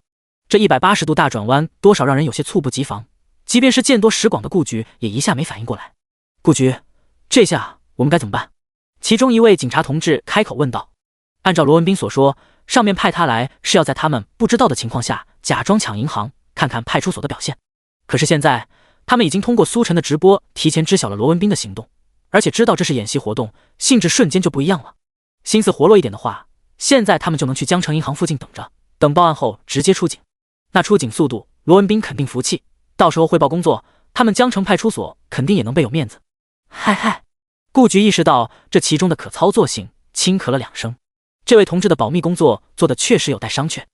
这180度大转弯，多少让人有些猝不及防。即便是见多识广的顾局，也一下没反应过来。顾局，这下我们该怎么办？其中一位警察同志开口问道。按照罗文斌所说，上面派他来是要在他们不知道的情况下，假装抢银行，看看派出所的表现。可是现在，他们已经通过苏晨的直播，提前知晓了罗文斌的行动，而且知道这是演习活动，性质瞬间就不一样了。心思活络一点的话，现在他们就能去江城银行附近等着，等报案后直接出警。那出警速度，罗文斌肯定服气，到时候汇报工作，他们江城派出所肯定也能倍有面子。嗨，顾局意识到这其中的可操作性，轻咳了2声。这位同志的保密工作做得确实有待商榷，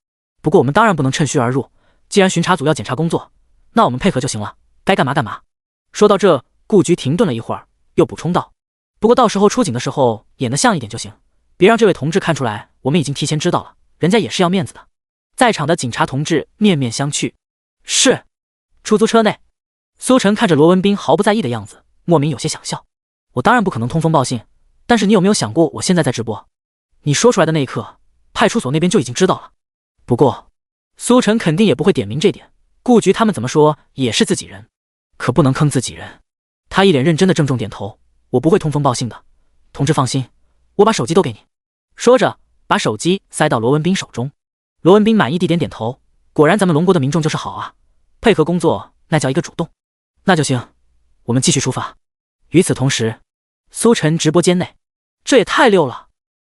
不过我们当然不能趁虚而入，既然巡查组要检查工作，那我们配合就行了，该干嘛干嘛。说到这，顾局停顿了一会儿，又补充道，不过到时候出警的时候演得像一点就行，别让这位同志看出来我们已经提前知道了，人家也是要面子的。在场的警察同志面面相觑。是。出租车内，苏晨看着罗文斌毫不在意的样子，莫名有些想笑。我当然不可能通风报信，但是你有没有想过我现在在直播？你说出来的那一刻，派出所那边就已经知道了。不过苏晨肯定也不会点名这点，顾局他们怎么说也是自己人，可不能坑自己人。他一脸认真的郑重点头，我不会通风报信的，同志放心，我把手机都给你。说着把手机塞到罗文斌手中。罗文斌满意地点点头，果然咱们龙国的民众就是好啊，配合工作那叫一个主动。那就行，我们继续出发。与此同时，苏晨直播间内，这也太溜了，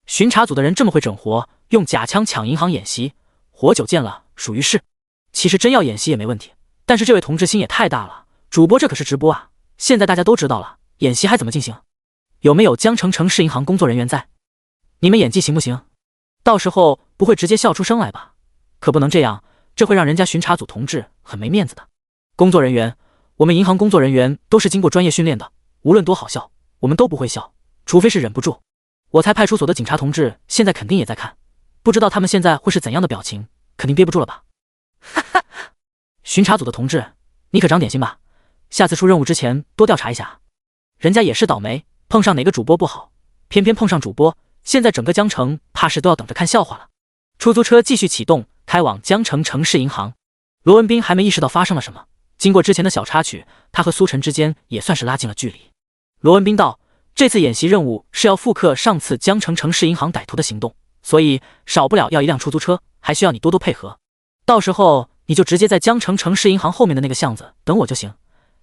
巡查组的人这么会整活，用假枪抢银行演习，活久见了，属于是。其实真要演习也没问题，但是这位同志心也太大了，主播这可是直播啊，现在大家都知道了，演习还怎么进行？有没有江城城市银行工作人员在？你们演技行不行？到时候不会直接笑出声来吧？可不能这样，这会让人家巡查组同志很没面子的。工作人员，我们银行工作人员都是经过专业训练的，无论多好笑，我们都不会笑，除非是忍不住。我猜派出所的警察同志现在肯定也在看，不知道他们现在会是怎样的表情，肯定憋不住了吧？哈哈，巡查组的同志，你可长点心吧，下次出任务之前多调查一下。人家也是倒霉，碰上哪个主播不好，偏偏碰上主播，现在整个江城怕是都要等着看笑话了。出租车继续启动，开往江城城市银行。罗文斌还没意识到发生了什么，经过之前的小插曲，他和苏晨之间也算是拉近了距离。罗文斌道，这次演习任务是要复刻上次江城城市银行歹徒的行动，所以少不了要一辆出租车，还需要你多多配合。到时候你就直接在江城城市银行后面的那个巷子等我就行。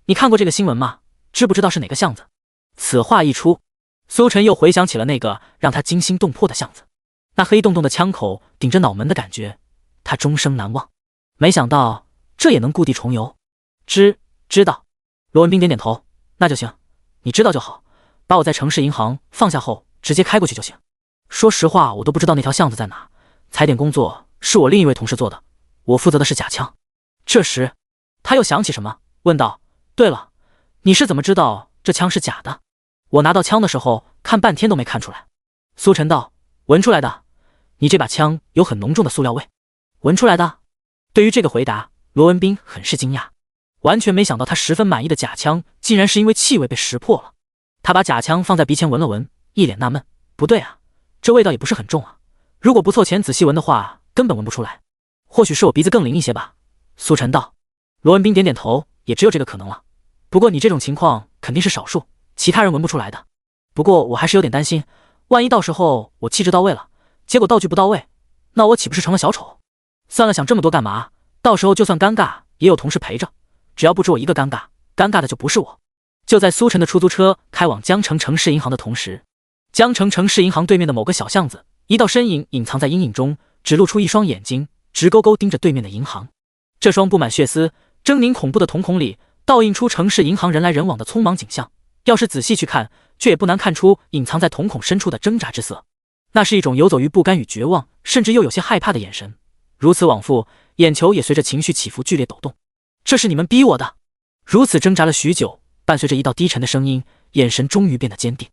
你看过这个新闻吗？知不知道是哪个巷子？此话一出，苏晨又回想起了那个让他惊心动魄的巷子，那黑洞洞的枪口顶着脑门的感觉，他终生难忘。没想到这也能故地重游。知道。罗文斌点点头，那就行，你知道就好，把我在城市银行放下后直接开过去就行。说实话，我都不知道那条巷子在哪，踩点工作是我另一位同事做的，我负责的是假枪。这时他又想起什么，问道，对了，你是怎么知道这枪是假的？我拿到枪的时候看半天都没看出来。苏晨道，闻出来的，你这把枪有很浓重的塑料味。闻出来的？对于这个回答，罗文斌很是惊讶，完全没想到他十分满意的假枪竟然是因为气味被识破了。他把假枪放在鼻前闻了闻，一脸纳闷，不对啊，这味道也不是很重啊，如果不凑钱仔细闻的话根本闻不出来，或许是我鼻子更灵一些吧。苏晨道。罗文斌点点头，也只有这个可能了，不过你这种情况肯定是少数，其他人闻不出来的。不过我还是有点担心，万一到时候我气质到位了，结果道具不到位，那我岂不是成了小丑？算了，想这么多干嘛？到时候就算尴尬也有同事陪着，只要不止我一个尴尬，尴尬的就不是我。就在苏晨的出租车开往江城城市银行的同时，江城城市银行对面的某个小巷子，一道身影隐藏在阴影中，只露出一双眼睛，直勾勾盯着对面的银行。这双布满血丝、狰狞恐怖的瞳孔里，倒映出城市银行人来人往的匆忙景象。要是仔细去看，却也不难看出隐藏在瞳孔深处的挣扎之色。那是一种游走于不甘与绝望，甚至又有些害怕的眼神。如此往复，眼球也随着情绪起伏剧烈抖动。这是你们逼我的。如此挣扎了许久，伴随着一道低沉的声音，眼神终于变得坚定。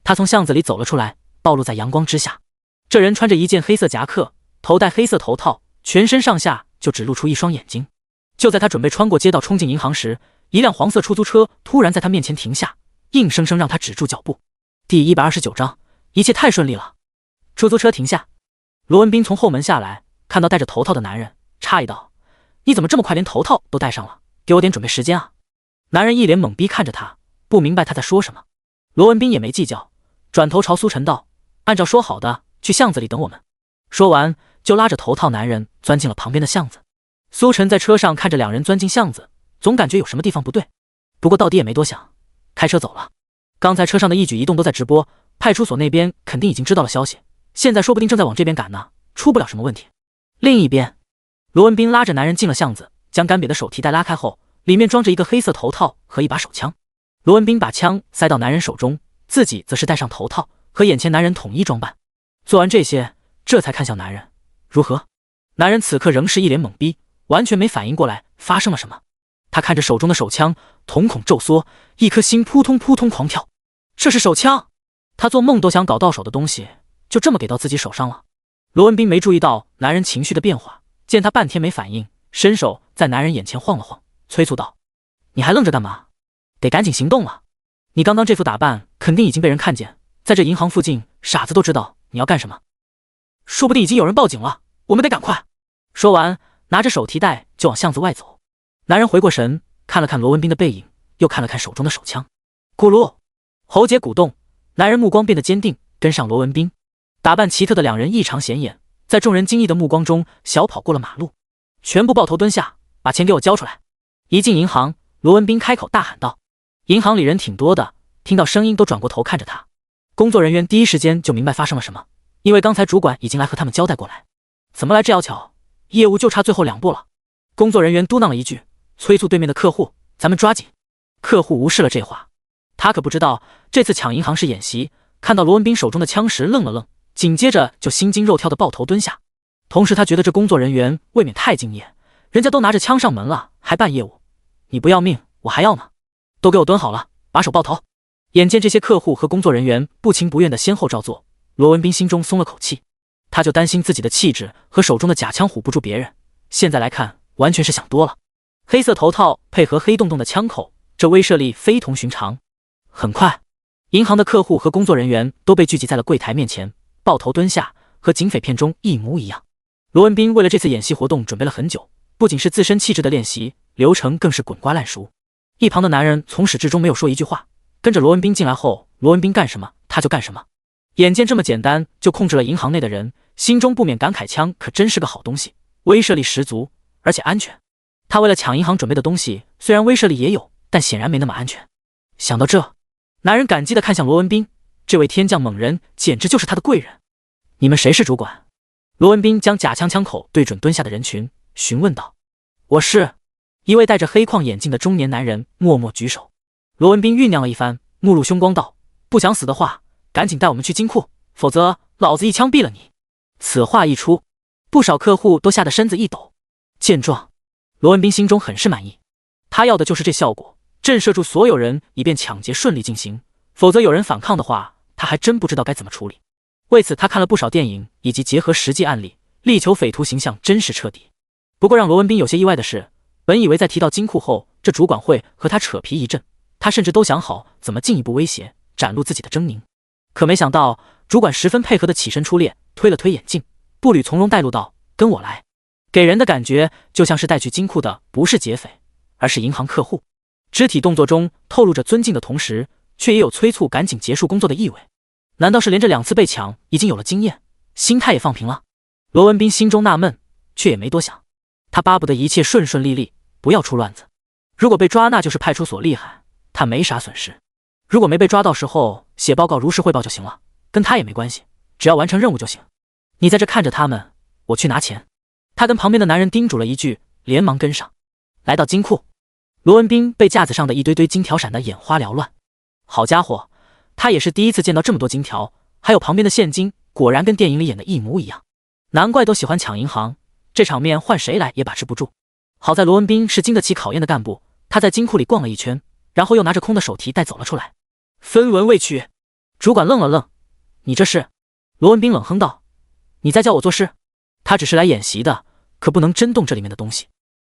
他从巷子里走了出来，暴露在阳光之下。这人穿着一件黑色夹克，头戴黑色头套，全身上下就只露出一双眼睛。就在他准备穿过街道冲进银行时，一辆黄色出租车突然在他面前停下，硬生生让他止住脚步。第129章，一切太顺利了。出租车停下，罗文斌从后门下来，看到戴着头套的男人，诧异道：“你怎么这么快连头套都戴上了？给我点准备时间啊！”男人一脸懵逼看着他，不明白他在说什么。罗文斌也没计较，转头朝苏晨道：“按照说好的，去巷子里等我们。”说完就拉着头套男人钻进了旁边的巷子。苏晨在车上看着两人钻进巷子，总感觉有什么地方不对，不过到底也没多想，开车走了。刚才车上的一举一动都在直播，派出所那边肯定已经知道了消息，现在说不定正在往这边赶呢，出不了什么问题。另一边，罗文斌拉着男人进了巷子，将干瘪的手提袋拉开后，里面装着一个黑色头套和一把手枪。罗文斌把枪塞到男人手中，自己则是戴上头套，和眼前男人统一装扮。做完这些，这才看向男人：“如何？”男人此刻仍是一脸懵逼，完全没反应过来发生了什么。他看着手中的手枪，瞳孔骤缩，一颗心扑通扑通狂跳。这是手枪，他做梦都想搞到手的东西，就这么给到自己手上了。罗文斌没注意到男人情绪的变化，见他半天没反应，伸手在男人眼前晃了晃，催促道：“你还愣着干嘛？得赶紧行动了！你刚刚这副打扮肯定已经被人看见，在这银行附近，傻子都知道你要干什么。说不定已经有人报警了，我们得赶快！”说完，拿着手提袋就往巷子外走。男人回过神，看了看罗文斌的背影，又看了看手中的手枪。咕噜，喉结鼓动，男人目光变得坚定，跟上罗文斌。打扮奇特的两人异常显眼，在众人惊异的目光中小跑过了马路。全部抱头蹲下，把钱给我交出来！一进银行，罗文斌开口大喊道。银行里人挺多的，听到声音都转过头看着他。工作人员第一时间就明白发生了什么，因为刚才主管已经来和他们交代过来。怎么来这要巧？业务就差最后2步了。工作人员嘟囔了一句，催促对面的客户：“咱们抓紧！”客户无视了这话，他可不知道这次抢银行是演习。看到罗文斌手中的枪时愣了愣，紧接着就心惊肉跳的抱头蹲下。同时他觉得这工作人员未免太敬业，人家都拿着枪上门了，还办业务，你不要命我还要呢！都给我蹲好了，把手抱头！眼见这些客户和工作人员不情不愿的先后照做，罗文斌心中松了口气。他就担心自己的气质和手中的假枪唬不住别人，现在来看完全是想多了。黑色头套配合黑洞洞的枪口，这威慑力非同寻常。很快，银行的客户和工作人员都被聚集在了柜台面前，抱头蹲下，和警匪片中一模一样。罗文斌为了这次演习活动准备了很久，不仅是自身气质的练习，流程更是滚瓜烂熟。一旁的男人从始至终没有说一句话，跟着罗文斌进来后，罗文斌干什么他就干什么。眼见这么简单就控制了银行内的人，心中不免感慨，枪可真是个好东西，威慑力十足，而且安全。他为了抢银行准备的东西，虽然威慑力也有，但显然没那么安全。想到这，男人感激地看向罗文斌，这位天降猛人简直就是他的贵人。你们谁是主管？罗文斌将假枪枪口对准蹲下的人群，询问道。我是。一位戴着黑框眼镜的中年男人默默举手。罗文斌酝酿了一番，目露凶光道：不想死的话，赶紧带我们去金库，否则老子一枪毙了你！此话一出，不少客户都吓得身子一抖。见状，罗文斌心中很是满意，他要的就是这效果，震慑住所有人，以便抢劫顺利进行。否则有人反抗的话，他还真不知道该怎么处理。为此，他看了不少电影，以及结合实际案例，力求匪徒形象真实彻底。不过让罗文斌有些意外的是，本以为在提到金库后，这主管会和他扯皮一阵，他甚至都想好怎么进一步威胁，展露自己的狰狞。可没想到，主管十分配合的起身出列，推了推眼镜，步履从容带路道：跟我来。给人的感觉就像是带去金库的不是劫匪，而是银行客户。肢体动作中透露着尊敬的同时，却也有催促赶紧结束工作的意味。难道是连着2次被抢已经有了经验，心态也放平了？罗文斌心中纳闷，却也没多想。他巴不得一切顺顺利利，不要出乱子。如果被抓，那就是派出所厉害，他没啥损失；如果没被抓到时候写报告如实汇报就行了，跟他也没关系，只要完成任务就行。你在这看着他们，我去拿钱。他跟旁边的男人叮嘱了一句，连忙跟上。来到金库，罗文斌被架子上的一堆堆金条闪得眼花缭乱。好家伙，他也是第一次见到这么多金条，还有旁边的现金，果然跟电影里演的一模一样。难怪都喜欢抢银行，这场面换谁来也把持不住。好在罗文斌是经得起考验的干部，他在金库里逛了一圈，然后又拿着空的手提袋走了出来。分文未取。主管愣了愣，你这是？罗文斌冷哼道，你在叫我做事？他只是来演习的，可不能真动这里面的东西，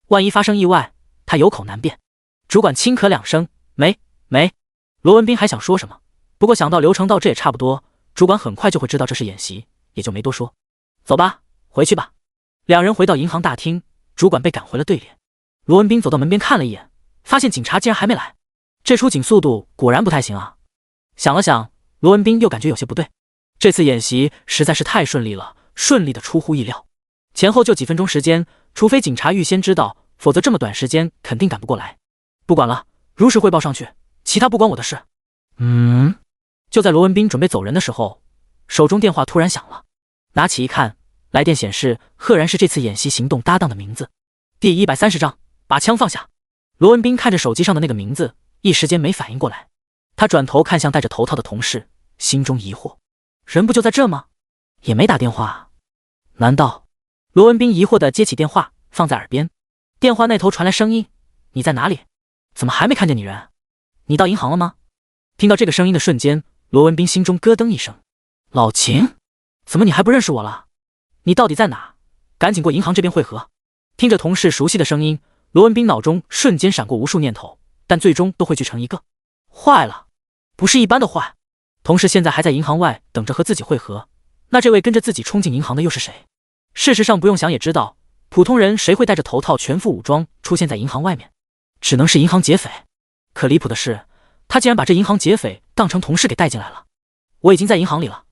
万一发生意外，他有口难辩。主管轻咳两声，没。罗文斌还想说什么，不过想到流程到这也差不多，主管很快就会知道这是演习，也就没多说。走吧，回去吧。两人回到银行大厅，主管被赶回了队列。罗文斌走到门边看了一眼，发现警察竟然还没来，这出警速度果然不太行啊。想了想，罗文斌又感觉有些不对，这次演习实在是太顺利了，顺利的出乎意料。前后就几分钟时间，除非警察预先知道，否则这么短时间肯定赶不过来。不管了，如实汇报上去，其他不关我的事。就在罗文斌准备走人的时候，手中电话突然响了，拿起一看，来电显示赫然是这次演习行动搭档的名字。第130章，把枪放下。罗文斌看着手机上的那个名字，一时间没反应过来。他转头看向戴着头套的同事，心中疑惑，人不就在这吗？也没打电话，难道？罗文斌疑惑地接起电话，放在耳边。电话那头传来声音，你在哪里？怎么还没看见你人？你到银行了吗？听到这个声音的瞬间，罗文斌心中咯噔一声，老秦，怎么你还不认识我了？你到底在哪？赶紧过银行这边会合。听着同事熟悉的声音，罗文斌脑中瞬间闪过无数念头，但最终都汇聚成一个，坏了，不是一般的坏。同事现在还在银行外等着和自己会合，那这位跟着自己冲进银行的又是谁？事实上不用想也知道，普通人谁会带着头套全副武装出现在银行外面？只能是银行劫匪。可离谱的是，他竟然把这银行劫匪当成同事给带进来了。我已经在银行里了。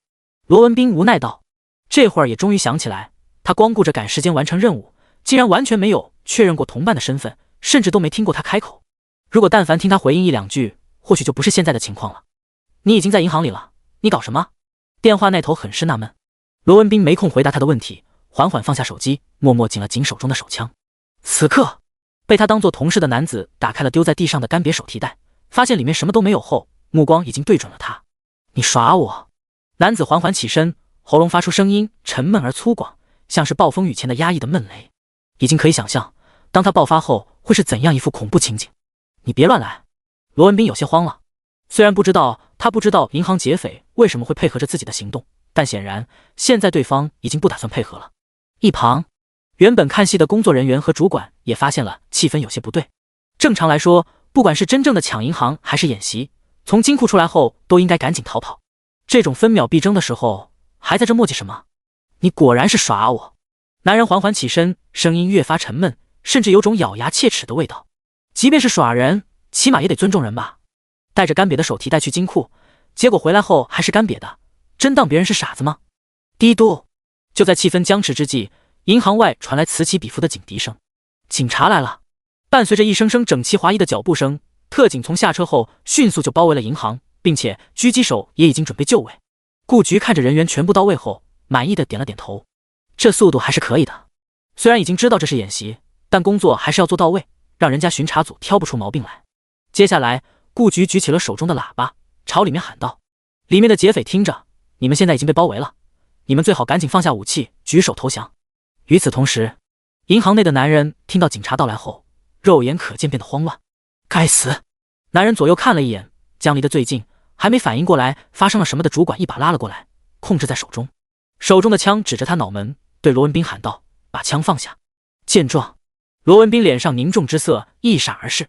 罗文斌无奈道，这会儿也终于想起来，他光顾着赶时间完成任务，竟然完全没有确认过同伴的身份，甚至都没听过他开口。如果但凡听他回应一两句，或许就不是现在的情况了。你已经在银行里了，你搞什么？电话那头很是纳闷。罗文斌没空回答他的问题，缓缓放下手机，默默紧了紧手中的手枪。此刻，被他当作同事的男子打开了丢在地上的干瘪手提袋，发现里面什么都没有后，目光已经对准了他。你耍我！男子缓缓起身，喉咙发出声音，沉闷而粗犷，像是暴风雨前的压抑的闷雷。已经可以想象，当他爆发后会是怎样一副恐怖情景。你别乱来！罗文斌有些慌了，虽然不知道银行劫匪为什么会配合着自己的行动，但显然现在对方已经不打算配合了。一旁原本看戏的工作人员和主管也发现了气氛有些不对。正常来说，不管是真正的抢银行还是演习，从金库出来后都应该赶紧逃跑。这种分秒必争的时候，还在这磨叽什么？你果然是耍我！男人缓缓起身，声音越发沉闷，甚至有种咬牙切齿的味道。即便是耍人，起码也得尊重人吧。带着干瘪的手提袋去金库，结果回来后还是干瘪的，真当别人是傻子吗？滴嘟！就在气氛僵持之际，银行外传来此起彼伏的警笛声。警察来了！伴随着一声声整齐划一的脚步声，特警从下车后迅速就包围了银行，并且狙击手也已经准备就位。顾局看着人员全部到位后，满意的点了点头。这速度还是可以的，虽然已经知道这是演习，但工作还是要做到位，让人家巡查组挑不出毛病来。接下来，顾局举起了手中的喇叭，朝里面喊道：里面的劫匪听着，你们现在已经被包围了，你们最好赶紧放下武器，举手投降。与此同时，银行内的男人听到警察到来后，肉眼可见变得慌乱。该死！男人左右看了一眼，将离得最近，还没反应过来发生了什么的主管一把拉了过来，控制在手中，手中的枪指着他脑门，对罗文斌喊道：把枪放下。见状，罗文斌脸上凝重之色一闪而逝。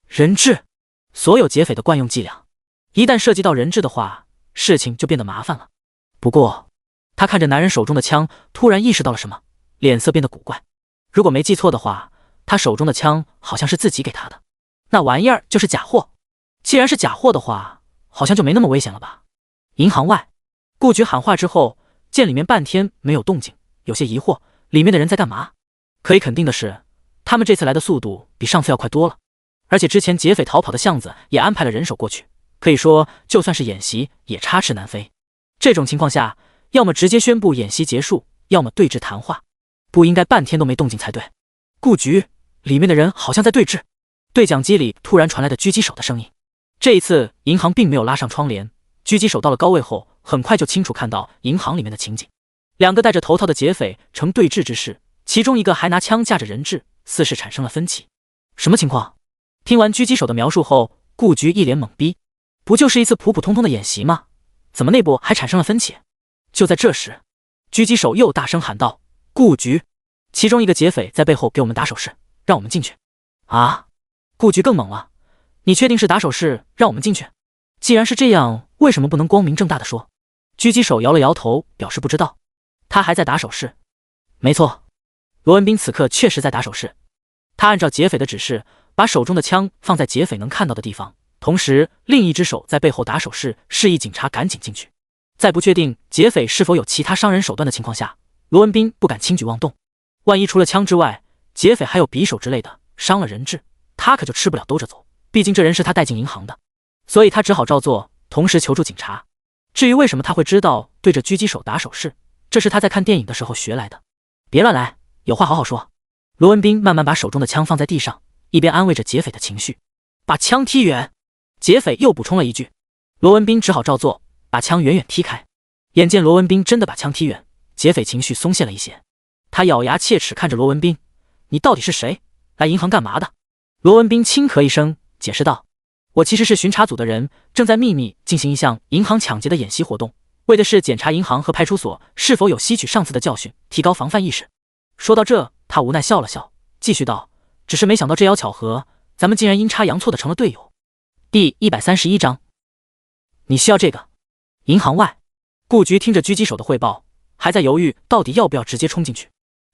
人质，所有劫匪的惯用伎俩，一旦涉及到人质的话，事情就变得麻烦了。不过他看着男人手中的枪，突然意识到了什么，脸色变得古怪。如果没记错的话，他手中的枪好像是自己给他的，那玩意儿就是假货。既然是假货的话，好像就没那么危险了吧。银行外，顾局喊话之后，见里面半天没有动静，有些疑惑，里面的人在干嘛？可以肯定的是，他们这次来的速度比上次要快多了，而且之前劫匪逃跑的巷子也安排了人手过去，可以说就算是演习也插翅难飞。这种情况下，要么直接宣布演习结束，要么对峙谈话，不应该半天都没动静才对。顾局，里面的人好像在对峙。对讲机里突然传来的狙击手的声音。这一次银行并没有拉上窗帘，狙击手到了高位后，很快就清楚看到银行里面的情景。两个戴着头套的劫匪呈对峙之势，其中一个还拿枪架着人质，似是产生了分歧。什么情况？听完狙击手的描述后，顾局一脸懵逼。不就是一次普普通通的演习吗？怎么内部还产生了分歧？就在这时，狙击手又大声喊道：“顾局！”其中一个劫匪在背后给我们打手势，让我们进去。啊！顾局更懵了，你确定是打手势让我们进去？既然是这样，为什么不能光明正大的说？狙击手摇了摇头，表示不知道。他还在打手势。没错，罗文斌此刻确实在打手势。他按照劫匪的指示，把手中的枪放在劫匪能看到的地方，同时另一只手在背后打手势，示意警察赶紧进去。在不确定劫匪是否有其他伤人手段的情况下，罗文斌不敢轻举妄动。万一除了枪之外，劫匪还有匕首之类的，伤了人质，他可就吃不了兜着走。毕竟这人是他带进银行的，所以他只好照做，同时求助警察。至于为什么他会知道对着狙击手打手势，这是他在看电影的时候学来的。别乱来，有话好好说。罗文斌慢慢把手中的枪放在地上，一边安慰着劫匪的情绪。把枪踢远。劫匪又补充了一句。罗文斌只好照做，把枪远远踢开。眼见罗文斌真的把枪踢远，劫匪情绪松懈了一些。他咬牙切齿看着罗文斌：“你到底是谁？来银行干嘛的？”罗文斌轻咳一声，解释道：“我其实是巡查组的人，正在秘密进行一项银行抢劫的演习活动，为的是检查银行和派出所是否有吸取上次的教训，提高防范意识。”说到这，他无奈笑了笑，继续道：“只是没想到这妖巧合，咱们竟然阴差阳错的成了队友。”第131章，你需要这个？银行外，顾局听着狙击手的汇报，还在犹豫到底要不要直接冲进去。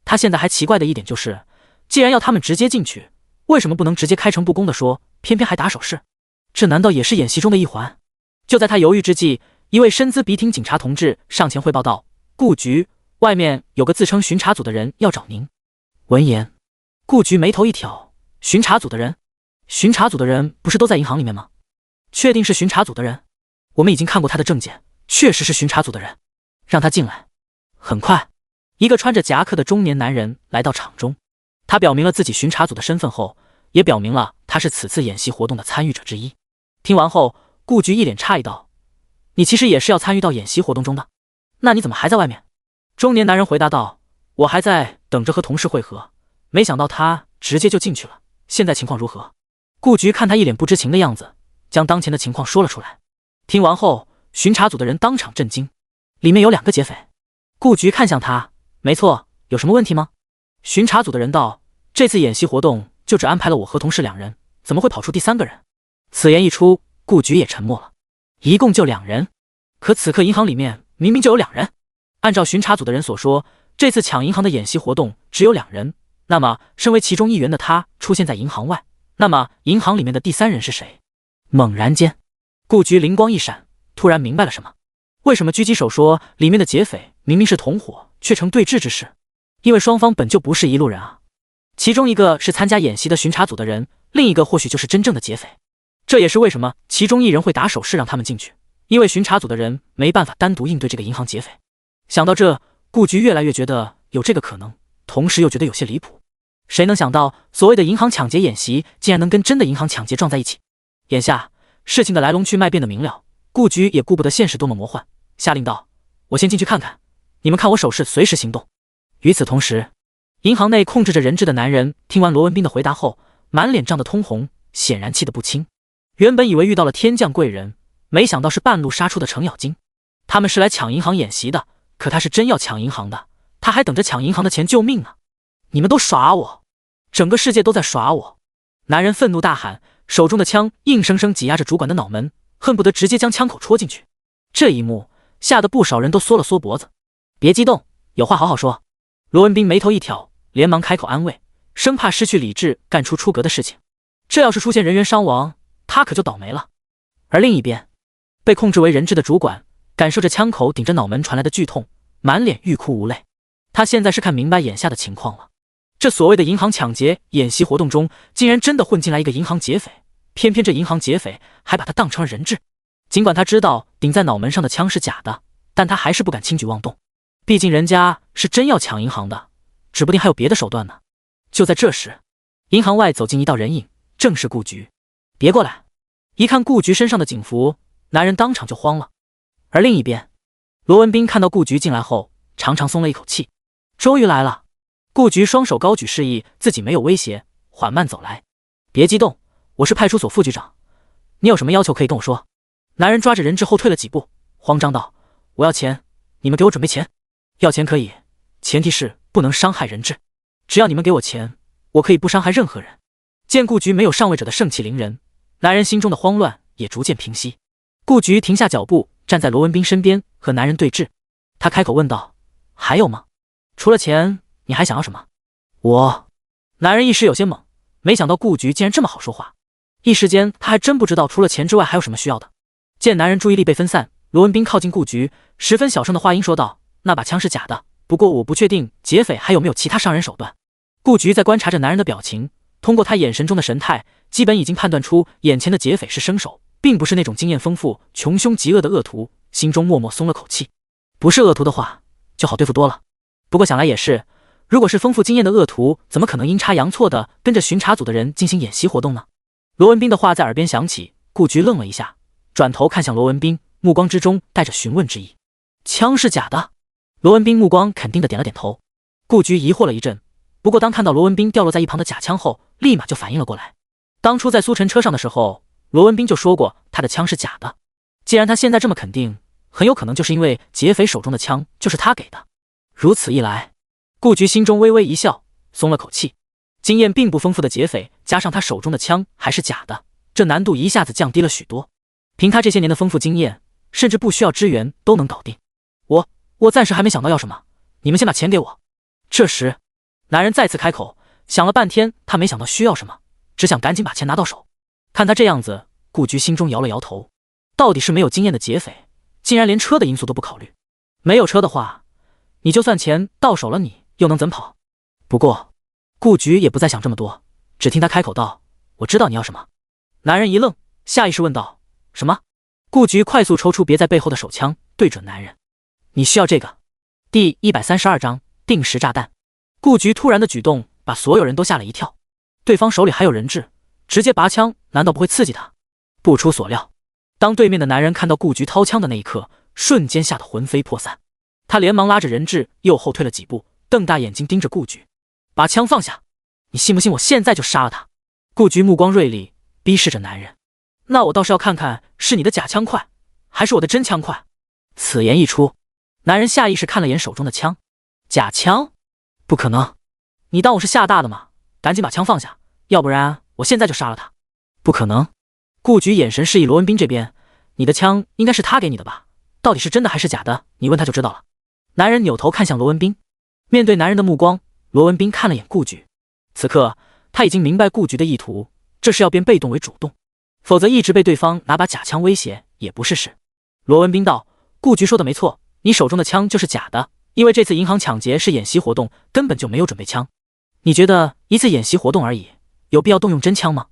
他现在还奇怪的一点就是，既然要他们直接进去，为什么不能直接开诚布公的说，偏偏还打手势？这难道也是演习中的一环？就在他犹豫之际，一位身姿笔挺警察同志上前汇报道：“顾局，外面有个自称巡查组的人要找您。”闻言，顾局眉头一挑：“巡查组的人？巡查组的人不是都在银行里面吗？确定是巡查组的人？我们已经看过他的证件，确实是巡查组的人，让他进来。”很快，一个穿着夹克的中年男人来到场中。他表明了自己巡查组的身份后，也表明了他是此次演习活动的参与者之一。听完后，顾局一脸诧异道：“你其实也是要参与到演习活动中的？那你怎么还在外面？”中年男人回答道：“我还在等着和同事会合，没想到他直接就进去了。现在情况如何？”顾局看他一脸不知情的样子，将当前的情况说了出来。听完后，巡查组的人当场震惊，里面有2个劫匪。顾局看向他：“没错，有什么问题吗？”巡查组的人道：“这次演习活动就只安排了我和同事2人，怎么会跑出第3个人？”此言一出，顾局也沉默了。一共就2人，可此刻银行里面明明就有2人。按照巡查组的人所说，这次抢银行的演习活动只有2人，那么身为其中一员的他出现在银行外，那么银行里面的第3人是谁？猛然间，顾局灵光一闪，突然明白了什么。为什么狙击手说里面的劫匪明明是同伙，却成对峙之势？因为双方本就不是一路人啊。其中一个是参加演习的巡查组的人，另一个或许就是真正的劫匪。这也是为什么其中一人会打手势让他们进去，因为巡查组的人没办法单独应对这个银行劫匪。想到这，顾局越来越觉得有这个可能，同时又觉得有些离谱。谁能想到所谓的银行抢劫演习竟然能跟真的银行抢劫撞在一起？眼下事情的来龙去脉变得明了，顾局也顾不得现实多么魔幻，下令道：“我先进去看看，你们看我手势，随时行动。”与此同时，银行内控制着人质的男人听完罗文斌的回答后，满脸涨得通红，显然气得不轻。原本以为遇到了天降贵人，没想到是半路杀出的程咬金。他们是来抢银行演习的，可他是真要抢银行的，他还等着抢银行的钱救命呢！你们都耍我，整个世界都在耍我！男人愤怒大喊，手中的枪硬生生挤压着主管的脑门，恨不得直接将枪口戳进去。这一幕吓得不少人都缩了缩脖子。别激动，有话好好说。罗文斌眉头一挑，连忙开口安慰，生怕失去理智干出出格的事情。这要是出现人员伤亡，他可就倒霉了。而另一边，被控制为人质的主管感受着枪口顶着脑门传来的剧痛，满脸欲哭无泪。他现在是看明白眼下的情况了。这所谓的银行抢劫演习活动中，竟然真的混进来一个银行劫匪，偏偏这银行劫匪还把他当成了人质。尽管他知道顶在脑门上的枪是假的，但他还是不敢轻举妄动。毕竟人家是真要抢银行的，指不定还有别的手段呢。就在这时，银行外走进一道人影，正是顾局。别过来！一看顾局身上的警服，男人当场就慌了。而另一边，罗文斌看到顾局进来后，长长松了一口气，终于来了。顾局双手高举示意自己没有威胁，缓慢走来。别激动，我是派出所副局长，你有什么要求可以跟我说。男人抓着人质后退了几步，慌张道：我要钱，你们给我准备钱。要钱可以，前提是不能伤害人质。只要你们给我钱，我可以不伤害任何人。见顾局没有上位者的盛气凌人，男人心中的慌乱也逐渐平息。顾局停下脚步，站在罗文斌身边和男人对峙。他开口问道：还有吗？除了钱，你还想要什么？男人一时有些懵，没想到顾局竟然这么好说话。一时间他还真不知道除了钱之外还有什么需要的。见男人注意力被分散，罗文斌靠近顾局，十分小声的话音说道：那把枪是假的，不过我不确定劫匪还有没有其他伤人手段。顾局在观察着男人的表情，通过他眼神中的神态，基本已经判断出眼前的劫匪是生手，并不是那种经验丰富、穷凶极恶的恶徒，心中默默松了口气。不是恶徒的话，就好对付多了。不过想来也是，如果是丰富经验的恶徒，怎么可能阴差阳错的跟着巡查组的人进行演习活动呢？罗文斌的话在耳边响起，顾局愣了一下，转头看向罗文斌，目光之中带着询问之意。枪是假的？罗文斌目光肯定的点了点头。顾局疑惑了一阵，不过当看到罗文斌掉落在一旁的假枪后，立马就反应了过来。当初在苏晨车上的时候，罗文斌就说过他的枪是假的。既然他现在这么肯定，很有可能就是因为劫匪手中的枪就是他给的。如此一来，顾局心中微微一笑，松了口气。经验并不丰富的劫匪，加上他手中的枪还是假的，这难度一下子降低了许多。凭他这些年的丰富经验，甚至不需要支援都能搞定。我暂时还没想到要什么，你们先把钱给我。这时，男人再次开口，想了半天，他没想到需要什么，只想赶紧把钱拿到手。看他这样子，顾局心中摇了摇头，到底是没有经验的劫匪，竟然连车的因素都不考虑。没有车的话，你就算钱到手了，你又能怎跑？不过，顾局也不再想这么多，只听他开口道：我知道你要什么。男人一愣，下意识问道：什么？顾局快速抽出别在背后的手枪，对准男人：你需要这个。第132章定时炸弹。顾局突然的举动把所有人都吓了一跳，对方手里还有人质，直接拔枪难道不会刺激他？不出所料，当对面的男人看到顾局掏枪的那一刻，瞬间吓得魂飞魄散。他连忙拉着人质又后退了几步，瞪大眼睛盯着顾局：把枪放下！你信不信我现在就杀了他？顾局目光锐利，逼视着男人：那我倒是要看看是你的假枪快，还是我的真枪快。此言一出，男人下意识看了眼手中的枪，假枪？不可能！你当我是吓大的吗？赶紧把枪放下，要不然我现在就杀了他。不可能！顾局眼神示意罗文斌这边：你的枪应该是他给你的吧？到底是真的还是假的？你问他就知道了。男人扭头看向罗文斌，面对男人的目光，罗文斌看了眼顾局。此刻他已经明白顾局的意图，这是要变被动为主动，否则一直被对方拿把假枪威胁也不是事。罗文斌道：顾局说的没错，你手中的枪就是假的，因为这次银行抢劫是演习活动，根本就没有准备枪。你觉得一次演习活动而已，有必要动用真枪吗？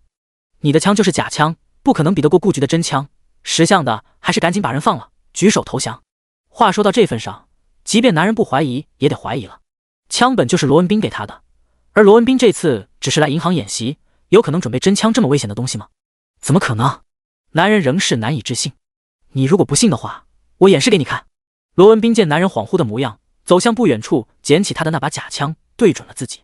你的枪就是假枪，不可能比得过顾局的真枪。识相的还是赶紧把人放了，举手投降。话说到这份上，即便男人不怀疑也得怀疑了。枪本就是罗文斌给他的，而罗文斌这次只是来银行演习，有可能准备真枪这么危险的东西吗？怎么可能？男人仍是难以置信。你如果不信的话，我演示给你看。罗文斌见男人恍惚的模样，走向不远处，捡起他的那把假枪，对准了自己。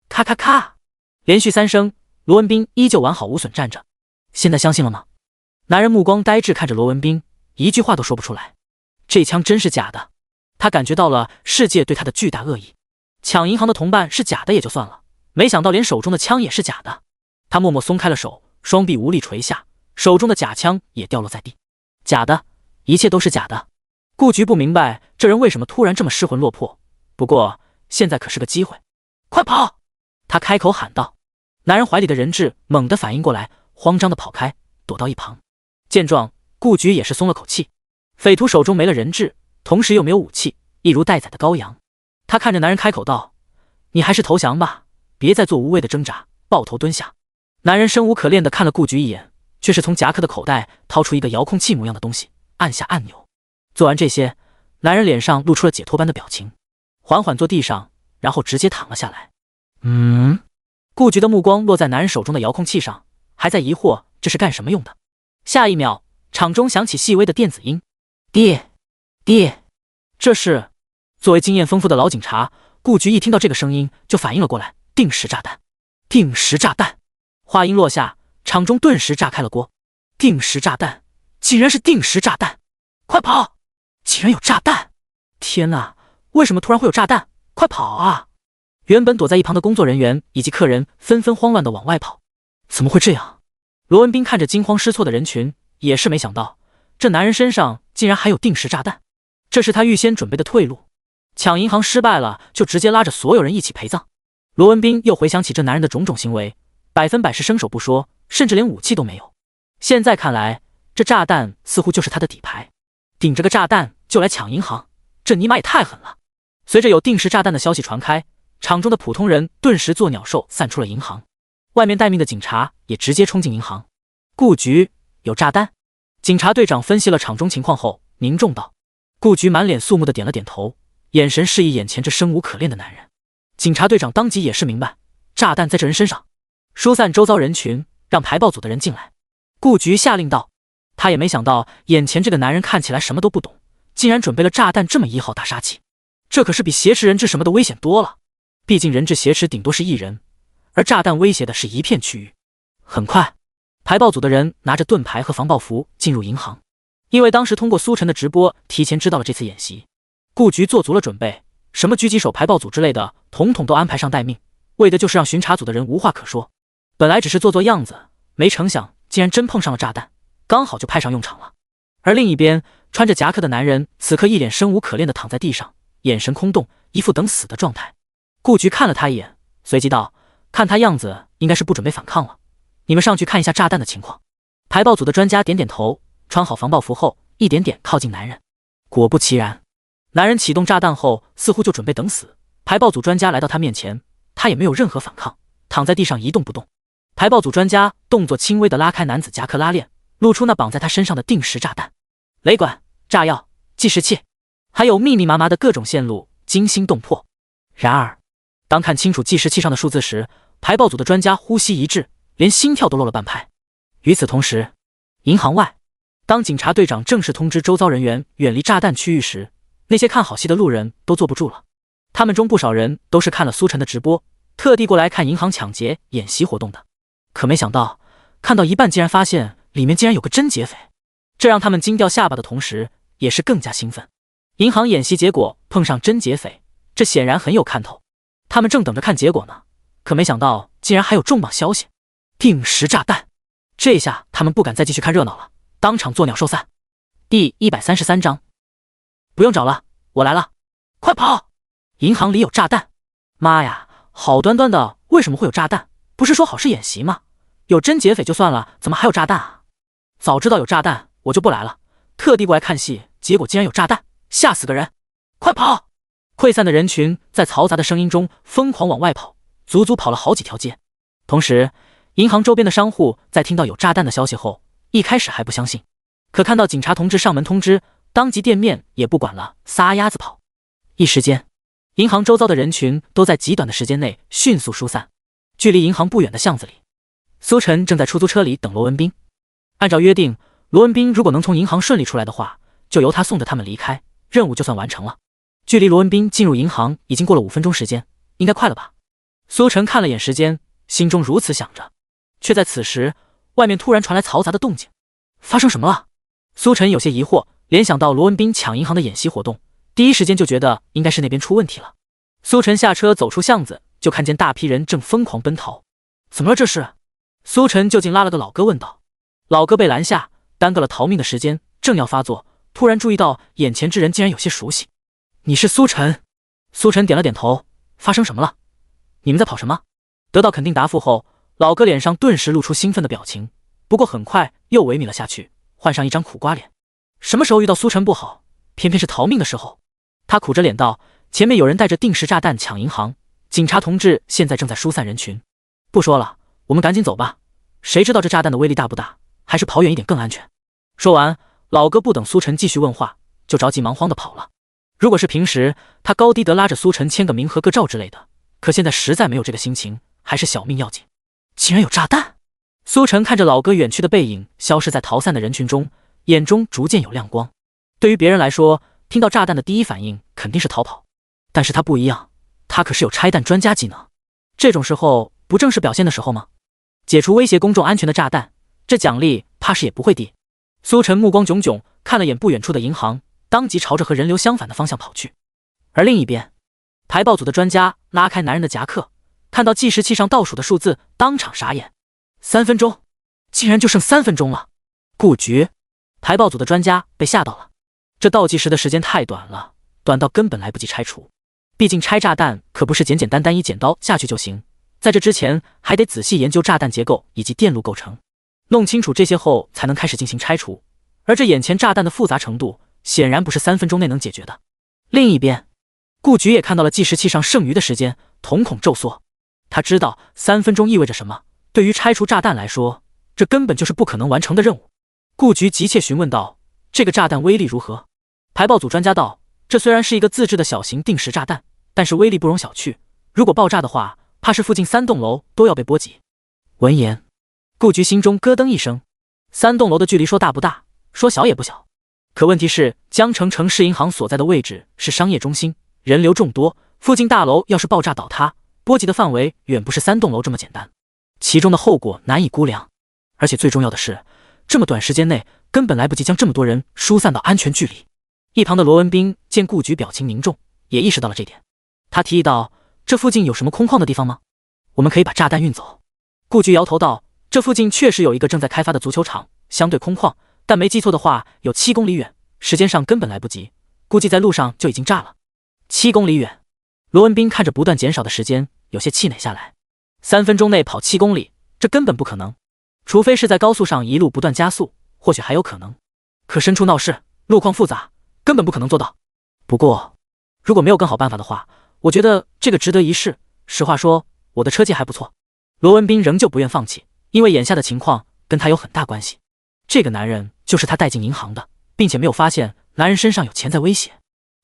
咔咔咔，连续3声，罗文斌依旧完好无损站着。现在相信了吗？男人目光呆滞看着罗文斌，一句话都说不出来。这枪真是假的，他感觉到了世界对他的巨大恶意。抢银行的同伴是假的也就算了，没想到连手中的枪也是假的。他默默松开了手，双臂无力垂下，手中的假枪也掉落在地。假的，一切都是假的。顾局不明白这人为什么突然这么失魂落魄，不过现在可是个机会，快跑！他开口喊道。男人怀里的人质猛地反应过来，慌张地跑开，躲到一旁。见状，顾局也是松了口气。匪徒手中没了人质，同时又没有武器，一如待宰的羔羊。他看着男人开口道：你还是投降吧，别再做无谓的挣扎，抱头蹲下。男人生无可恋地看了顾局一眼，却是从夹克的口袋掏出一个遥控器模样的东西，按下按钮。做完这些，男人脸上露出了解脱般的表情。缓缓坐地上，然后直接躺了下来。顾局的目光落在男人手中的遥控器上，还在疑惑这是干什么用的。下一秒，场中响起细微的电子音，爹，这是。作为经验丰富的老警察，顾局一听到这个声音就反应了过来，定时炸弹。话音落下，场中顿时炸开了锅。定时炸弹，竟然是定时炸弹！快跑！竟然有炸弹！天哪，为什么突然会有炸弹？快跑啊！原本躲在一旁的工作人员以及客人纷纷慌乱地往外跑。怎么会这样？罗文斌看着惊慌失措的人群，也是没想到这男人身上竟然还有定时炸弹，这是他预先准备的退路。抢银行失败了，就直接拉着所有人一起陪葬。罗文斌又回想起这男人的种种行为，100%是身手不说，甚至连武器都没有。现在看来，这炸弹似乎就是他的底牌，顶着个炸弹就来抢银行，这尼玛也太狠了。随着有定时炸弹的消息传开，场中的普通人顿时作鸟兽散出了银行，外面待命的警察也直接冲进银行。顾局有炸弹？警察队长分析了场中情况后凝重道。顾局满脸肃穆的点了点头，眼神示意眼前这生无可恋的男人。警察队长当即也是明白，炸弹在这人身上。疏散周遭人群，让排爆组的人进来。顾局下令道。他也没想到眼前这个男人看起来什么都不懂，竟然准备了炸弹这么一号大杀器，这可是比挟持人质什么的危险多了。毕竟人质挟持顶多是1人，而炸弹威胁的是一片区域。很快，排爆组的人拿着盾牌和防爆服进入银行，因为当时通过苏晨的直播提前知道了这次演习，顾局做足了准备，什么狙击手、排爆组之类的统统都安排上待命，为的就是让巡查组的人无话可说。本来只是做做样子，没成想竟然真碰上了炸弹，刚好就派上用场了。而另一边，穿着夹克的男人此刻一脸生无可恋的躺在地上，眼神空洞，一副等死的状态。顾局看了他一眼，随即道：看他样子应该是不准备反抗了，你们上去看一下炸弹的情况。排爆组的专家点点头，穿好防爆服后一点点靠近男人。果不其然，男人启动炸弹后似乎就准备等死。排爆组专家来到他面前，他也没有任何反抗，躺在地上一动不动。排爆组专家动作轻微地拉开男子夹克拉链，露出那绑在他身上的定时炸弹、雷管、炸药、计时器，还有密密麻麻的各种线路，惊心动魄。然而当看清楚计时器上的数字时，排爆组的专家呼吸一滞，连心跳都漏了半拍。与此同时，银行外，当警察队长正式通知周遭人员远离炸弹区域时，那些看好戏的路人都坐不住了。他们中不少人都是看了苏晨的直播，特地过来看银行抢劫演习活动的。可没想到，看到一半竟然发现里面竟然有个真劫匪，这让他们惊掉下巴的同时，也是更加兴奋。银行演习结果碰上真劫匪，这显然很有看头。他们正等着看结果呢，可没想到竟然还有重磅消息：定时炸弹！这下他们不敢再继续看热闹了，当场作鸟兽散。第133章，不用找了，我来了，快跑！银行里有炸弹！妈呀，好端端的为什么会有炸弹？不是说好是演习吗？有真劫匪就算了，怎么还有炸弹啊？早知道有炸弹我就不来了，特地过来看戏，结果竟然有炸弹，吓死个人！快跑！溃散的人群在嘈杂的声音中疯狂往外跑，足足跑了好几条街。同时，银行周边的商户在听到有炸弹的消息后，一开始还不相信，可看到警察同志上门通知，当即店面也不管了，撒丫子跑。一时间，银行周遭的人群都在极短的时间内迅速疏散。距离银行不远的巷子里，苏晨正在出租车里等罗文斌。按照约定，罗文斌如果能从银行顺利出来的话，就由他送着他们离开，任务就算完成了。距离罗文斌进入银行已经过了5分钟时间，应该快了吧？苏晨看了眼时间，心中如此想着，却在此时，外面突然传来嘈杂的动静。发生什么了？苏晨有些疑惑，联想到罗文斌抢银行的演习活动，第一时间就觉得应该是那边出问题了。苏晨下车走出巷子，就看见大批人正疯狂奔逃。怎么了这是？苏晨就近拉了个老哥问道。老哥被拦下，耽搁了逃命的时间，正要发作，突然注意到眼前之人竟然有些熟悉。你是苏晨？苏晨点了点头。发生什么了？你们在跑什么？得到肯定答复后，老哥脸上顿时露出兴奋的表情，不过很快又萎靡了下去，换上一张苦瓜脸。什么时候遇到苏晨不好，偏偏是逃命的时候。他苦着脸道，前面有人带着定时炸弹抢银行，警察同志现在正在疏散人群。不说了，我们赶紧走吧，谁知道这炸弹的威力大不大，还是跑远一点更安全。说完，老哥不等苏晨继续问话，就着急忙慌地跑了。如果是平时，他高低得拉着苏晨签个名合个照之类的，可现在实在没有这个心情，还是小命要紧。竟然有炸弹！苏晨看着老哥远去的背影，消失在逃散的人群中，眼中逐渐有亮光。对于别人来说，听到炸弹的第一反应肯定是逃跑，但是他不一样，他可是有拆弹专家技能。这种时候不正是表现的时候吗？解除威胁公众安全的炸弹，这奖励怕是也不会低。苏晨目光炯炯，看了眼不远处的银行，当即朝着和人流相反的方向跑去。而另一边，排爆组的专家拉开男人的夹克，看到计时器上倒数的数字，当场傻眼。3分钟，竟然就剩3分钟了！布局，排爆组的专家被吓到了。这倒计时的时间太短了，短到根本来不及拆除。毕竟拆炸弹可不是简简单单一剪刀下去就行，在这之前还得仔细研究炸弹结构以及电路构成，弄清楚这些后才能开始进行拆除。而这眼前炸弹的复杂程度，显然不是3分钟内能解决的。另一边，顾局也看到了计时器上剩余的时间，瞳孔骤缩。他知道3分钟意味着什么，对于拆除炸弹来说，这根本就是不可能完成的任务。顾局急切询问道：“这个炸弹威力如何？”排爆组专家道：“这虽然是一个自制的小型定时炸弹，但是威力不容小觑。如果爆炸的话，怕是附近3栋楼都要被波及。”闻言，顾局心中咯噔一声。3栋楼的距离说大不大，说小也不小。可问题是，江城城市银行所在的位置是商业中心，人流众多，附近大楼要是爆炸倒塌，波及的范围远不是3栋楼这么简单，其中的后果难以估量。而且最重要的是，这么短时间内根本来不及将这么多人疏散到安全距离。一旁的罗文斌见顾局表情凝重，也意识到了这点。他提议道：“这附近有什么空旷的地方吗？我们可以把炸弹运走。”顾局摇头道：“这附近确实有一个正在开发的足球场，相对空旷，但没记错的话有7公里远，时间上根本来不及，估计在路上就已经炸了。7公里远。”罗文斌看着不断减少的时间，有些气馁下来。3分钟内跑7公里，这根本不可能，除非是在高速上一路不断加速，或许还有可能。可身处闹市，路况复杂，根本不可能做到。不过，如果没有更好办法的话，我觉得这个值得一试。实话说，我的车技还不错。罗文斌仍旧不愿放弃，因为眼下的情况跟他有很大关系。这个男人就是他带进银行的，并且没有发现男人身上有潜在威胁。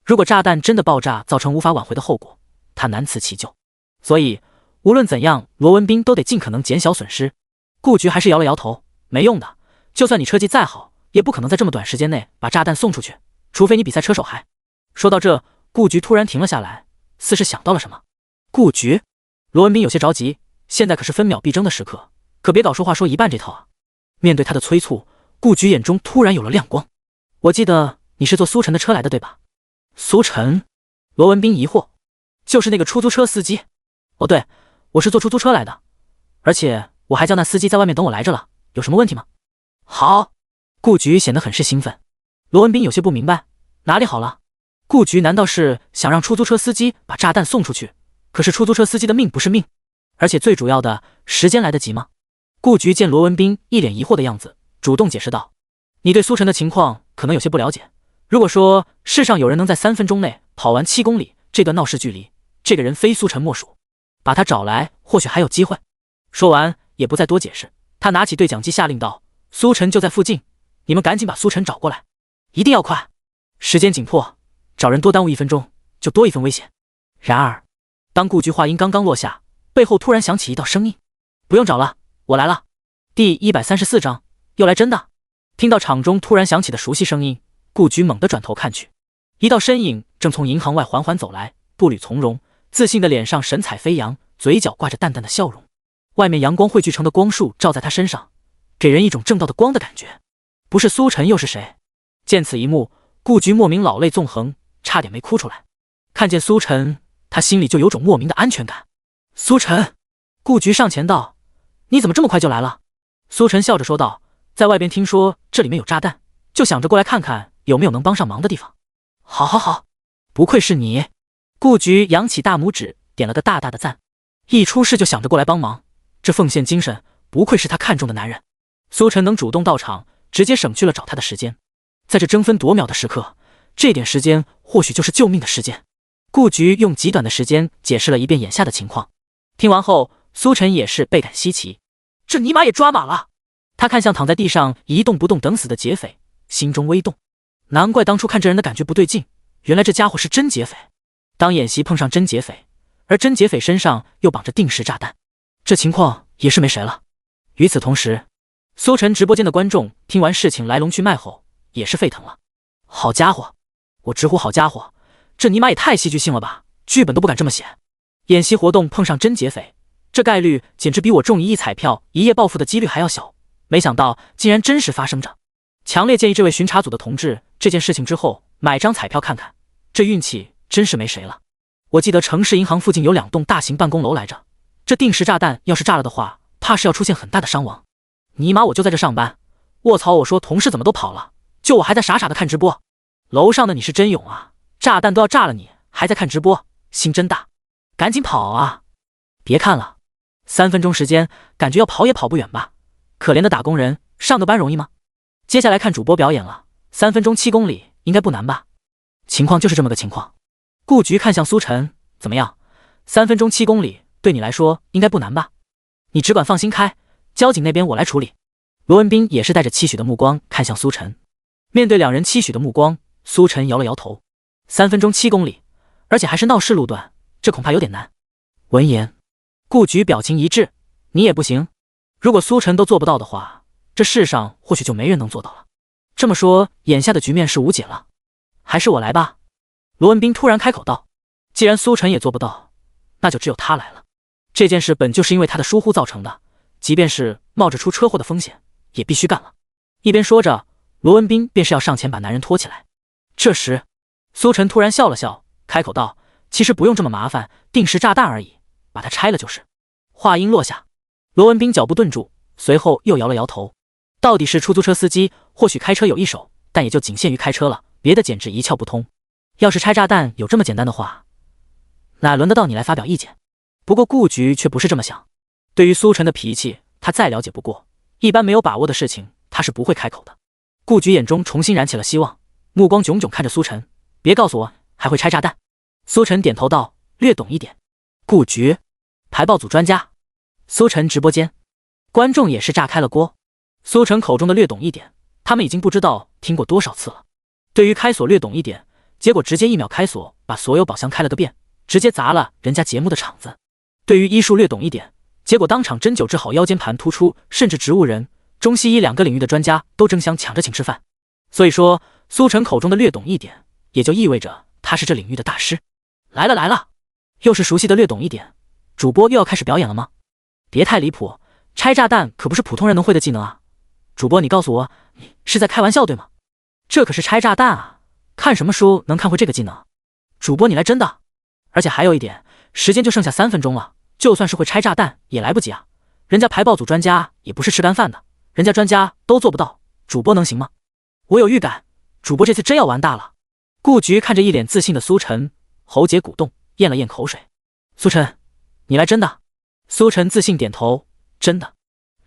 如果炸弹真的爆炸，造成无法挽回的后果，他难辞其咎。所以，无论怎样，罗文斌都得尽可能减小损失。顾局还是摇了摇头，没用的，就算你车技再好，也不可能在这么短时间内把炸弹送出去，除非你比赛车手还……说到这，顾局突然停了下来，似是想到了什么。顾局，罗文斌有些着急，现在可是分秒必争的时刻，可别搞说话说一半这套啊！面对他的催促，顾局眼中突然有了亮光。我记得你是坐苏晨的车来的对吧？苏晨？罗文斌疑惑。就是那个出租车司机。哦对，我是坐出租车来的，而且我还叫那司机在外面等我来着了，有什么问题吗？好。顾局显得很是兴奋。罗文斌有些不明白，哪里好了？顾局难道是想让出租车司机把炸弹送出去？可是出租车司机的命不是命，而且最主要的，时间来得及吗？顾局见罗文斌一脸疑惑的样子，主动解释道：“你对苏晨的情况可能有些不了解。如果说世上有人能在3分钟内跑完7公里这段闹市距离，这个人非苏晨莫属。把他找来，或许还有机会。”说完也不再多解释，他拿起对讲机下令道：“苏晨就在附近，你们赶紧把苏晨找过来，一定要快，时间紧迫，找人多耽误1分钟就多1分危险。”然而，当顾局话音刚刚落下，背后突然响起一道声音：“不用找了，我来了。”第134章，又来真的。听到场中突然响起的熟悉声音，顾局猛地转头看去，一道身影正从银行外缓缓走来，步履从容，自信的脸上神采飞扬，嘴角挂着淡淡的笑容。外面阳光汇聚成的光束照在他身上，给人一种正道的光的感觉。不是苏晨又是谁？见此一幕，顾局莫名老泪纵横，差点没哭出来。看见苏晨，他心里就有种莫名的安全感。苏晨，顾局上前道：“你怎么这么快就来了？”苏晨笑着说道：“在外边听说这里面有炸弹，就想着过来看看有没有能帮上忙的地方。”好好好，不愧是你。顾局扬起大拇指，点了个大大的赞。一出事就想着过来帮忙，这奉献精神不愧是他看中的男人。苏晨能主动到场，直接省去了找他的时间。在这争分夺秒的时刻，这点时间或许就是救命的时间。顾局用极短的时间解释了一遍眼下的情况。听完后，苏晨也是倍感稀奇，这尼玛也抓马了。他看向躺在地上一动不动等死的劫匪，心中微动。难怪当初看这人的感觉不对劲，原来这家伙是真劫匪。当演习碰上真劫匪，而真劫匪身上又绑着定时炸弹，这情况也是没谁了。与此同时，苏晨直播间的观众听完事情来龙去脉后，也是沸腾了。好家伙，我直呼好家伙，这尼玛也太戏剧性了吧，剧本都不敢这么写。演习活动碰上真劫匪，这概率简直比我中1亿彩票一夜暴富的几率还要小，没想到竟然真实发生着。强烈建议这位巡查组的同志，这件事情之后买张彩票看看，这运气真是没谁了。我记得城市银行附近有2栋大型办公楼来着，这定时炸弹要是炸了的话，怕是要出现很大的伤亡。尼玛我就在这上班，卧槽，我说同事怎么都跑了，就我还在傻傻的看直播。楼上的你是真勇啊，炸弹都要炸了你还在看直播，心真大，赶紧跑啊！别看了，3分钟时间感觉要跑也跑不远吧。可怜的打工人，上个班容易吗？接下来看主播表演了，3分钟7公里应该不难吧？情况就是这么个情况。顾局看向苏晨，怎么样？3分钟7公里对你来说应该不难吧？你只管放心开，交警那边我来处理。罗文斌也是带着期许的目光看向苏晨，面对2人期许的目光，苏晨摇了摇头。3分钟7公里，而且还是闹市路段，这恐怕有点难。闻言，顾局表情一致，你也不行。如果苏晨都做不到的话，这世上或许就没人能做到了。这么说，眼下的局面是无解了。还是我来吧。罗文斌突然开口道，既然苏晨也做不到，那就只有他来了。这件事本就是因为他的疏忽造成的，即便是冒着出车祸的风险，也必须干了。一边说着，罗文斌便是要上前把男人拖起来。这时，苏晨突然笑了笑，开口道，其实不用这么麻烦，定时炸弹而已，把它拆了就是。话音落下，罗文斌脚步顿住，随后又摇了摇头。到底是出租车司机，或许开车有一手，但也就仅限于开车了，别的简直一窍不通。要是拆炸弹有这么简单的话，哪轮得到你来发表意见？不过顾局却不是这么想，对于苏晨的脾气，他再了解不过，一般没有把握的事情，他是不会开口的。顾局眼中重新燃起了希望，目光炯炯看着苏晨，别告诉我还会拆炸弹。苏晨点头道，略懂一点。顾局，排爆组专家。苏晨直播间，观众也是炸开了锅。苏晨口中的略懂一点，他们已经不知道听过多少次了。对于开锁略懂一点，结果直接1秒开锁，把所有宝箱开了个遍，直接砸了人家节目的场子。对于医术略懂一点，结果当场针灸治好腰间盘突出，甚至植物人、中西医2个领域的专家都争相抢着请吃饭。所以说，苏晨口中的略懂一点，也就意味着他是这领域的大师。来了来了，又是熟悉的略懂一点，主播又要开始表演了吗？别太离谱，拆炸弹可不是普通人能会的技能啊！主播，你告诉我，你是在开玩笑对吗？这可是拆炸弹啊！看什么书能看会这个技能？主播，你来真的？而且还有一点，时间就剩下3分钟了，就算是会拆炸弹也来不及啊！人家排爆组专家也不是吃干饭的，人家专家都做不到，主播能行吗？我有预感，主播这次真要玩大了。顾局看着一脸自信的苏晨，喉结鼓动，咽了咽口水。苏晨，你来真的？苏晨自信点头，真的。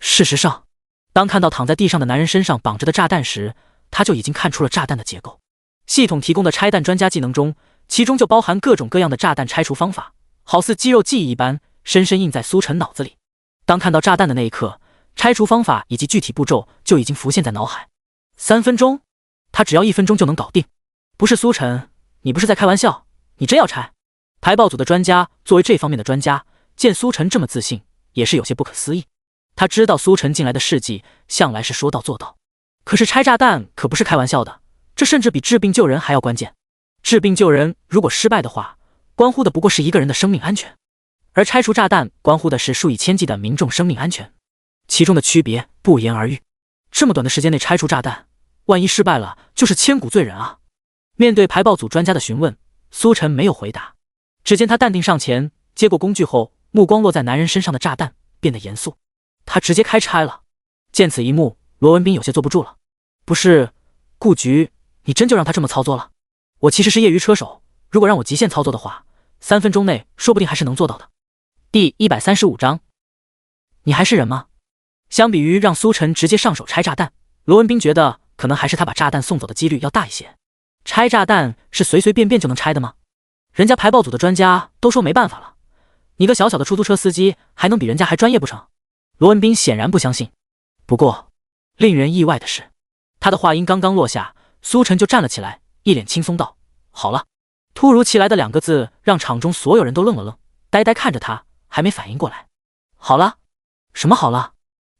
事实上，当看到躺在地上的男人身上绑着的炸弹时，他就已经看出了炸弹的结构。系统提供的拆弹专家技能中，其中就包含各种各样的炸弹拆除方法，好似肌肉记忆一般，深深印在苏晨脑子里。当看到炸弹的那一刻，拆除方法以及具体步骤就已经浮现在脑海。3分钟，他只要1分钟就能搞定。不是苏晨，你不是在开玩笑？你真要拆？排爆组的专家作为这方面的专家，见苏晨这么自信，也是有些不可思议。他知道苏晨近来的事迹向来是说到做到，可是拆炸弹可不是开玩笑的，这甚至比治病救人还要关键。治病救人如果失败的话，关乎的不过是一个人的生命安全，而拆除炸弹关乎的是数以千计的民众生命安全，其中的区别不言而喻。这么短的时间内拆除炸弹，万一失败了，就是千古罪人啊！面对排爆组专家的询问，苏晨没有回答，只见他淡定上前，接过工具后，目光落在男人身上的炸弹，变得严肃。他直接开拆了。见此一幕，罗文斌有些坐不住了。不是，顾局，你真就让他这么操作了？我其实是业余车手，如果让我极限操作的话，3分钟内说不定还是能做到的。第135章，你还是人吗？相比于让苏晨直接上手拆炸弹，罗文斌觉得可能还是他把炸弹送走的几率要大一些。拆炸弹是随随便便就能拆的吗？人家排爆组的专家都说没办法了，你个小小的出租车司机还能比人家还专业不成？罗文斌显然不相信。不过令人意外的是，他的话音刚刚落下，苏晨就站了起来，一脸轻松道：好了。突如其来的2个字让场中所有人都愣了愣，呆呆看着他，还没反应过来。好了？什么好了？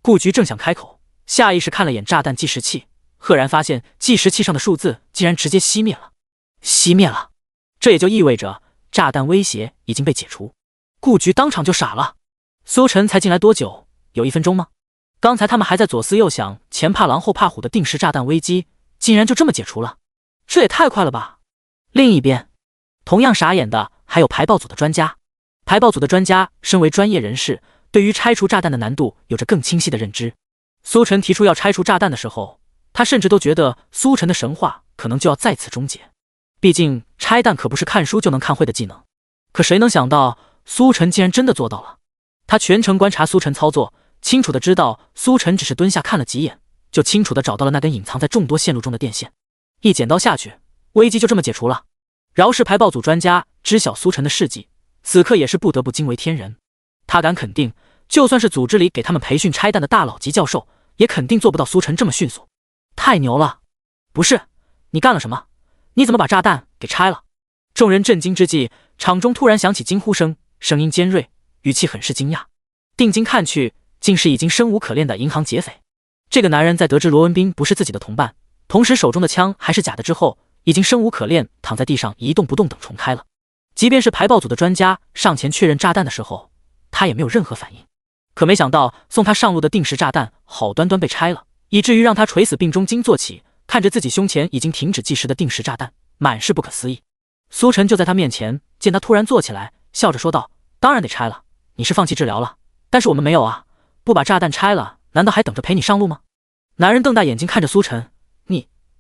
顾局正想开口，下意识看了眼炸弹计时器，赫然发现计时器上的数字竟然直接熄灭了。熄灭了，这也就意味着炸弹威胁已经被解除。顾局当场就傻了。苏晨才进来多久？有1分钟吗？刚才他们还在左思右想，前怕狼后怕虎的定时炸弹危机，竟然就这么解除了，这也太快了吧！另一边，同样傻眼的还有排爆组的专家。排爆组的专家身为专业人士，对于拆除炸弹的难度有着更清晰的认知。苏晨提出要拆除炸弹的时候，他甚至都觉得苏晨的神话可能就要在此终结。毕竟拆弹可不是看书就能看会的技能。可谁能想到苏晨竟然真的做到了。他全程观察苏晨操作，清楚的知道苏晨只是蹲下看了几眼，就清楚的找到了那根隐藏在众多线路中的电线。一剪刀下去，危机就这么解除了。饶是排爆组专家知晓苏晨的事迹，此刻也是不得不惊为天人。他敢肯定，就算是组织里给他们培训拆弹的大佬级教授，也肯定做不到苏晨这么迅速。太牛了！不是，你干了什么？你怎么把炸弹给拆了？众人震惊之际，场中突然响起惊呼声，声音尖锐，语气很是惊讶。定睛看去，竟是已经生无可恋的银行劫匪。这个男人在得知罗文斌不是自己的同伴，同时手中的枪还是假的之后，已经生无可恋，躺在地上一动不动等重开了。即便是排爆组的专家上前确认炸弹的时候，他也没有任何反应。可没想到送他上路的定时炸弹好端端被拆了，以至于让他垂死病中惊坐起，看着自己胸前已经停止计时的定时炸弹，满是不可思议。苏晨就在他面前，见他突然坐起来，笑着说道：当然得拆了，你是放弃治疗了，但是我们没有啊，不把炸弹拆了，难道还等着陪你上路吗？男人瞪大眼睛看着苏晨，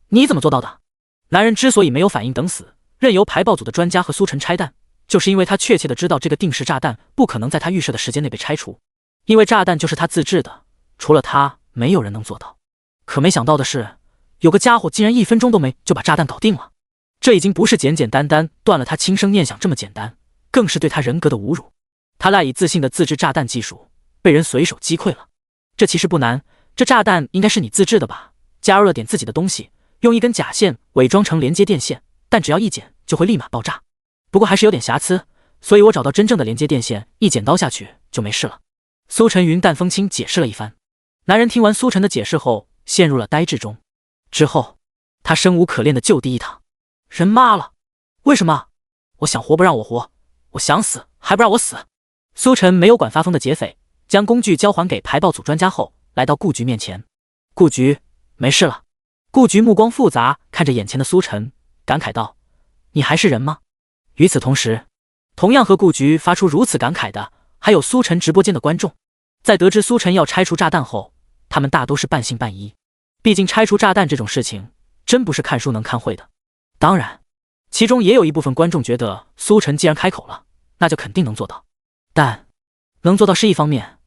你怎么做到的？男人之所以没有反应等死，任由排爆组的专家和苏晨拆弹，就是因为他确切的知道这个定时炸弹不可能在他预设的时间内被拆除，因为炸弹就是他自制的，除了他没有人能做到。可没想到的是，有个家伙竟然1分钟都没就把炸弹搞定了。这已经不是简简单单断了他轻生念想这么简单，更是对他人格的侮辱。他赖以自信的自制炸弹技术被人随手击溃了。这其实不难，这炸弹应该是你自制的吧？加入了点自己的东西，用一根假线伪装成连接电线，但只要一剪就会立马爆炸。不过还是有点瑕疵，所以我找到真正的连接电线，一剪刀下去就没事了。苏晨云淡风轻解释了一番。男人听完苏晨的解释后，陷入了呆滞中。之后，他生无可恋的就地一躺。人妈了！为什么？我想活不让我活，我想死还不让我死！苏晨没有管发疯的劫匪，将工具交还给排爆组专家后，来到顾局面前。顾局，没事了。顾局目光复杂，看着眼前的苏晨，感慨道：你还是人吗？与此同时，同样和顾局发出如此感慨的，还有苏晨直播间的观众。在得知苏晨要拆除炸弹后，他们大都是半信半疑。毕竟拆除炸弹这种事情，真不是看书能看会的。当然，其中也有一部分观众觉得苏晨既然开口了，那就肯定能做到。但能做到是一方面，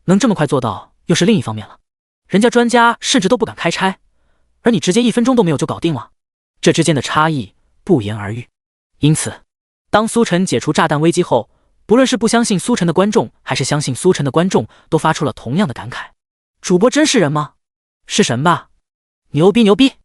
能这么快做到又是另一方面了。人家专家甚至都不敢开拆，而你直接1分钟都没有就搞定了，这之间的差异不言而喻。因此，当苏晨解除炸弹危机后，不论是不相信苏晨的观众，还是相信苏晨的观众，都发出了同样的感慨：主播真是人吗？是神吧？牛逼牛逼！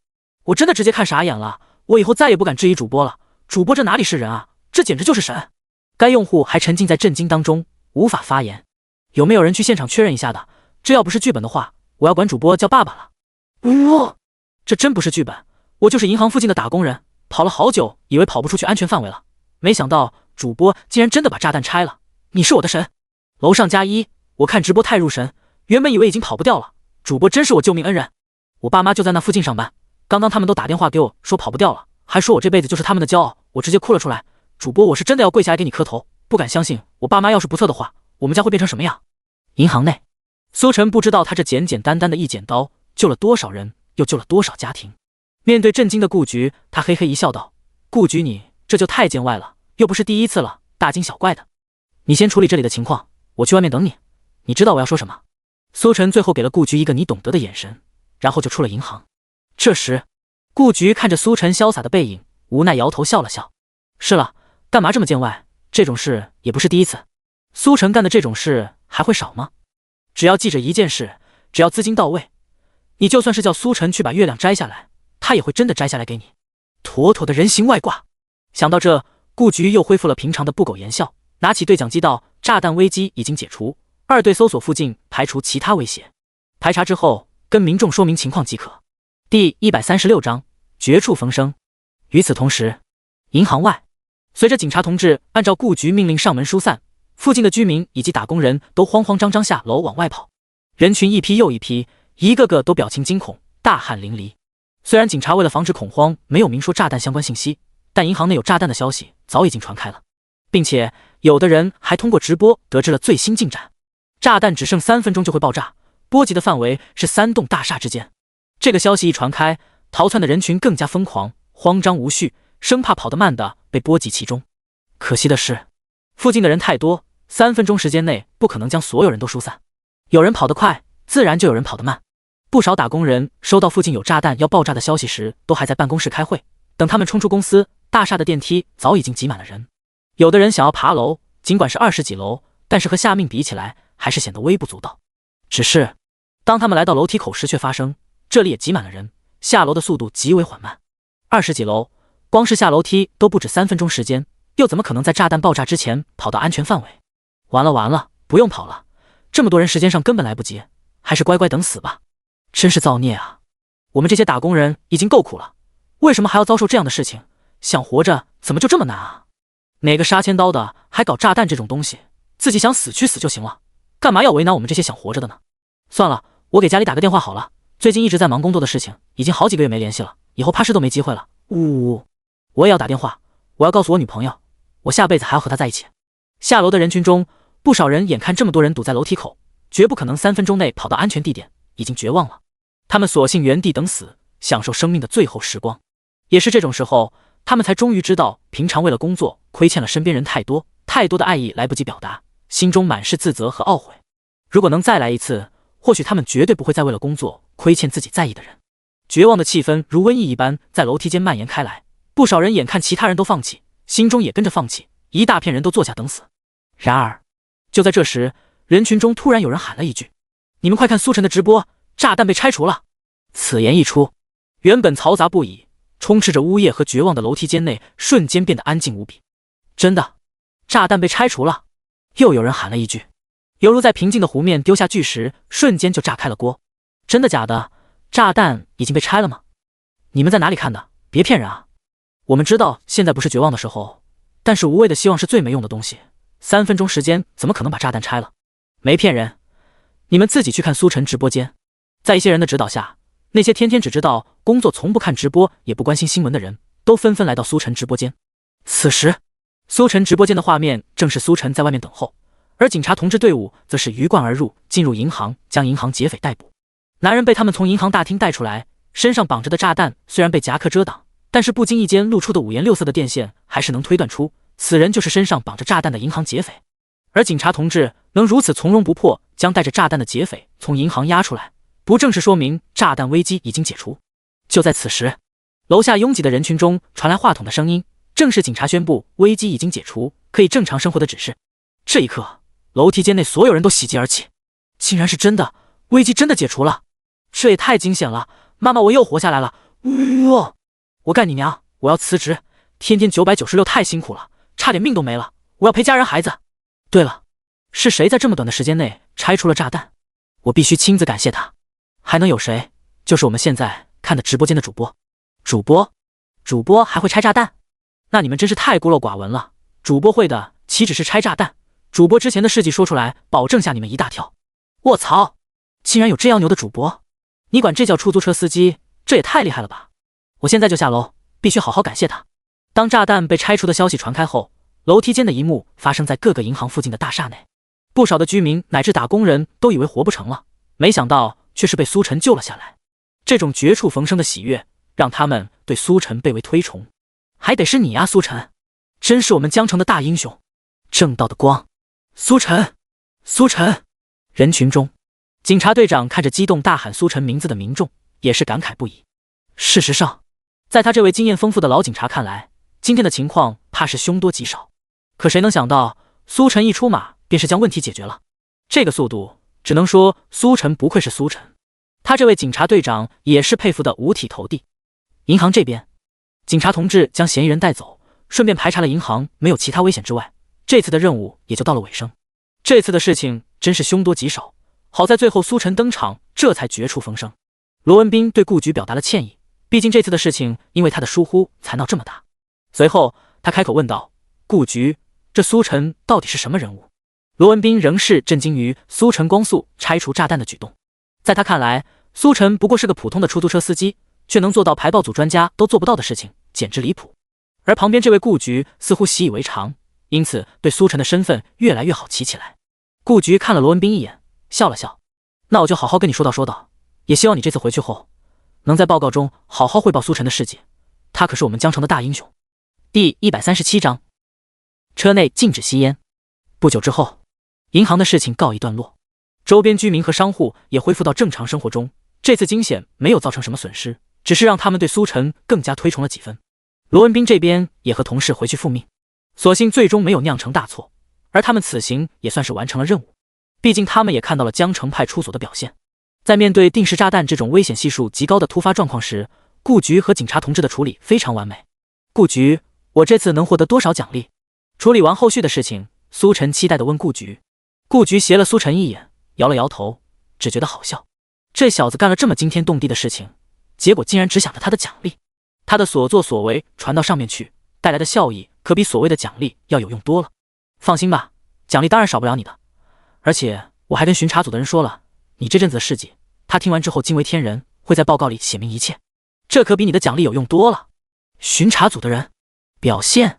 我真的直接看傻眼了，我以后再也不敢质疑主播了。主播这哪里是人啊，这简直就是神！该用户还沉浸在震惊当中，无法发言。有没有人去现场确认一下的？这要不是剧本的话，我要管主播叫爸爸了。这真不是剧本，我就是银行附近的打工人，跑了好久，以为跑不出去安全范围了，没想到主播竟然真的把炸弹拆了。你是我的神！楼上+1，我看直播太入神，原本以为已经跑不掉了，主播真是我救命恩人。我爸妈就在那附近上班，刚刚他们都打电话给我说跑不掉了，还说我这辈子就是他们的骄傲，我直接哭了出来。主播，我是真的要跪下来给你磕头，不敢相信我爸妈要是不测的话，我们家会变成什么样。银行内，苏晨不知道他这简简单单的一剪刀救了多少人，又救了多少家庭。面对震惊的顾局，他嘿嘿一笑道：顾局，你这就太见外了，又不是第一次了，大惊小怪的。你先处理这里的情况，我去外面等你。你知道我要说什么？苏晨最后给了顾局一个你懂得的眼神，然后就出了银行。这时，顾局看着苏晨潇洒的背影，无奈摇头笑了笑。是了，干嘛这么见外？这种事也不是第一次。苏晨干的这种事还会少吗？只要记着一件事，只要资金到位，你就算是叫苏晨去把月亮摘下来，他也会真的摘下来给你。妥妥的人形外挂。想到这，顾局又恢复了平常的不苟言笑，拿起对讲机道：“炸弹危机已经解除，2队搜索附近，排除其他威胁。排查之后，跟民众说明情况即可。”第136章绝处逢生。与此同时，银行外，随着警察同志按照顾局命令上门疏散，附近的居民以及打工人都慌慌张张下楼往外跑，人群一批又一批，一个个都表情惊恐，大汗淋漓。虽然警察为了防止恐慌，没有明说炸弹相关信息，但银行内有炸弹的消息早已经传开了，并且有的人还通过直播得知了最新进展。炸弹只剩3分钟就会爆炸，波及的范围是3栋大厦之间。这个消息一传开，逃窜的人群更加疯狂，慌张无序，生怕跑得慢的被波及其中。可惜的是，附近的人太多，3分钟时间内不可能将所有人都疏散。有人跑得快，自然就有人跑得慢。不少打工人收到附近有炸弹要爆炸的消息时，都还在办公室开会。等他们冲出公司，大厦的电梯早已经挤满了人。有的人想要爬楼，尽管是20几楼，但是和下命比起来，还是显得微不足道。只是当他们来到楼梯口时，却发生这里也挤满了人，下楼的速度极为缓慢。20几楼，光是下楼梯都不止3分钟时间，又怎么可能在炸弹爆炸之前跑到安全范围？完了完了，不用跑了，这么多人时间上根本来不及，还是乖乖等死吧。真是造孽啊！我们这些打工人已经够苦了，为什么还要遭受这样的事情？想活着怎么就这么难啊？哪个杀千刀的还搞炸弹这种东西？自己想死去死就行了，干嘛要为难我们这些想活着的呢？算了，我给家里打个电话好了，最近一直在忙工作的事情，已经好几个月没联系了，以后怕是都没机会了。呜，我也要打电话，我要告诉我女朋友，我下辈子还要和她在一起。下楼的人群中，不少人眼看这么多人堵在楼梯口，绝不可能3分钟内跑到安全地点，已经绝望了。他们索性原地等死，享受生命的最后时光。也是这种时候，他们才终于知道，平常为了工作亏欠了身边人太多，太多的爱意来不及表达，心中满是自责和懊悔。如果能再来一次，或许他们绝对不会再为了工作亏欠自己在意的人。绝望的气氛如瘟疫一般在楼梯间蔓延开来，不少人眼看其他人都放弃，心中也跟着放弃，一大片人都坐下等死。然而就在这时，人群中突然有人喊了一句：“你们快看苏晨的直播，炸弹被拆除了！”此言一出，原本嘈杂不已、充斥着呜咽和绝望的楼梯间内瞬间变得安静无比。真的，炸弹被拆除了！又有人喊了一句，犹如在平静的湖面丢下巨石，瞬间就炸开了锅。真的假的？炸弹已经被拆了吗？你们在哪里看的？别骗人啊！我们知道现在不是绝望的时候，但是无谓的希望是最没用的东西。3分钟时间怎么可能把炸弹拆了？没骗人，你们自己去看苏晨直播间。在一些人的指导下，那些天天只知道工作从不看直播也不关心新闻的人都纷纷来到苏晨直播间。此时苏晨直播间的画面正是苏晨在外面等候，而警察同志队伍则是鱼贯而入，进入银行，将银行劫匪逮捕。男人被他们从银行大厅带出来，身上绑着的炸弹虽然被夹克遮挡，但是不经意间露出的五颜六色的电线还是能推断出此人就是身上绑着炸弹的银行劫匪。而警察同志能如此从容不迫将带着炸弹的劫匪从银行押出来，不正是说明炸弹危机已经解除？就在此时，楼下拥挤的人群中传来话筒的声音，正是警察宣布危机已经解除，可以正常生活的指示。这一刻，楼梯间内所有人都喜极而泣，竟然是真的，危机真的解除了！这也太惊险了！妈妈，我又活下来了！我干你娘！我要辞职！天天996太辛苦了，差点命都没了！我要陪家人孩子。对了，是谁在这么短的时间内拆除了炸弹？我必须亲自感谢他。还能有谁？就是我们现在看的直播间的主播。主播还会拆炸弹？那你们真是太孤陋寡闻了。主播会的岂止是拆炸弹？主播之前的事迹说出来，保证吓你们一大跳。卧槽，竟然有这样牛的主播！你管这叫出租车司机？这也太厉害了吧！我现在就下楼，必须好好感谢他。当炸弹被拆除的消息传开后，楼梯间的一幕发生在各个银行附近的大厦内，不少的居民乃至打工人都以为活不成了，没想到却是被苏晨救了下来。这种绝处逢生的喜悦让他们对苏晨倍为推崇。还得是你啊，苏晨，真是我们江城的大英雄，正道的光。苏晨，苏晨！人群中，警察队长看着激动大喊苏晨名字的民众，也是感慨不已。事实上，在他这位经验丰富的老警察看来，今天的情况怕是凶多吉少。可谁能想到，苏晨一出马便是将问题解决了。这个速度，只能说苏晨不愧是苏晨。他这位警察队长也是佩服的五体投地。银行这边，警察同志将嫌疑人带走，顺便排查了银行没有其他危险之外，这次的任务也就到了尾声。这次的事情真是凶多吉少，好在最后苏晨登场，这才绝处逢生。罗文斌对顾局表达了歉意，毕竟这次的事情因为他的疏忽才闹这么大。随后他开口问道：“顾局，这苏晨到底是什么人物？”罗文斌仍是震惊于苏晨光速拆除炸弹的举动，在他看来，苏晨不过是个普通的出租车司机，却能做到排爆组专家都做不到的事情，简直离谱。而旁边这位顾局似乎习以为常，因此对苏晨的身份越来越好奇起来。顾局看了罗文斌一眼，笑了笑：“那我就好好跟你说道，也希望你这次回去后，能在报告中好好汇报苏晨的事迹，他可是我们江城的大英雄。”第137章，车内禁止吸烟。不久之后，银行的事情告一段落，周边居民和商户也恢复到正常生活中。这次惊险没有造成什么损失，只是让他们对苏晨更加推崇了几分。罗文斌这边也和同事回去复命，所幸最终没有酿成大错，而他们此行也算是完成了任务。毕竟他们也看到了江城派出所的表现，在面对定时炸弹这种危险系数极高的突发状况时，顾局和警察同志的处理非常完美。顾局，我这次能获得多少奖励？处理完后续的事情，苏晨期待地问顾局。顾局斜了苏晨一眼，摇了摇头，只觉得好笑。这小子干了这么惊天动地的事情，结果竟然只想着他的奖励。他的所作所为传到上面去，带来的效益可比所谓的奖励要有用多了。放心吧，奖励当然少不了你的。而且我还跟巡查组的人说了，你这阵子的事迹，他听完之后惊为天人，会在报告里写明一切。这可比你的奖励有用多了。巡查组的人表现，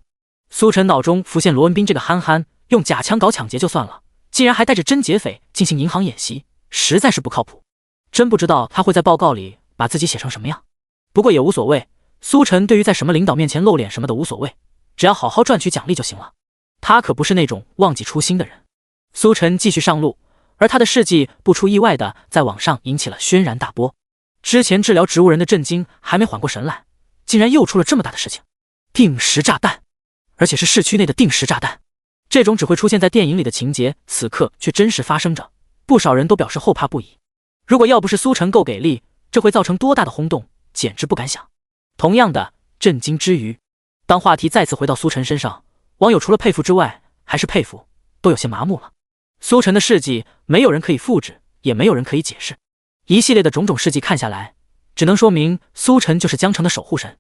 苏晨脑中浮现罗文斌这个憨憨，用假枪搞抢劫就算了，竟然还带着真劫匪进行银行演习，实在是不靠谱。真不知道他会在报告里把自己写成什么样。不过也无所谓，苏晨对于在什么领导面前露脸什么的无所谓，只要好好赚取奖励就行了。他可不是那种忘记初心的人。苏晨继续上路，而他的事迹不出意外的在网上引起了轩然大波。之前治疗植物人的震惊还没缓过神来，竟然又出了这么大的事情。定时炸弹，而且是市区内的定时炸弹。这种只会出现在电影里的情节，此刻却真实发生着，不少人都表示后怕不已。如果要不是苏晨够给力，这会造成多大的轰动，简直不敢想。同样的震惊之余，当话题再次回到苏晨身上，网友除了佩服之外，还是佩服，都有些麻木了。苏晨的事迹没有人可以复制，也没有人可以解释。一系列的种种事迹看下来，只能说明苏晨就是江城的守护神。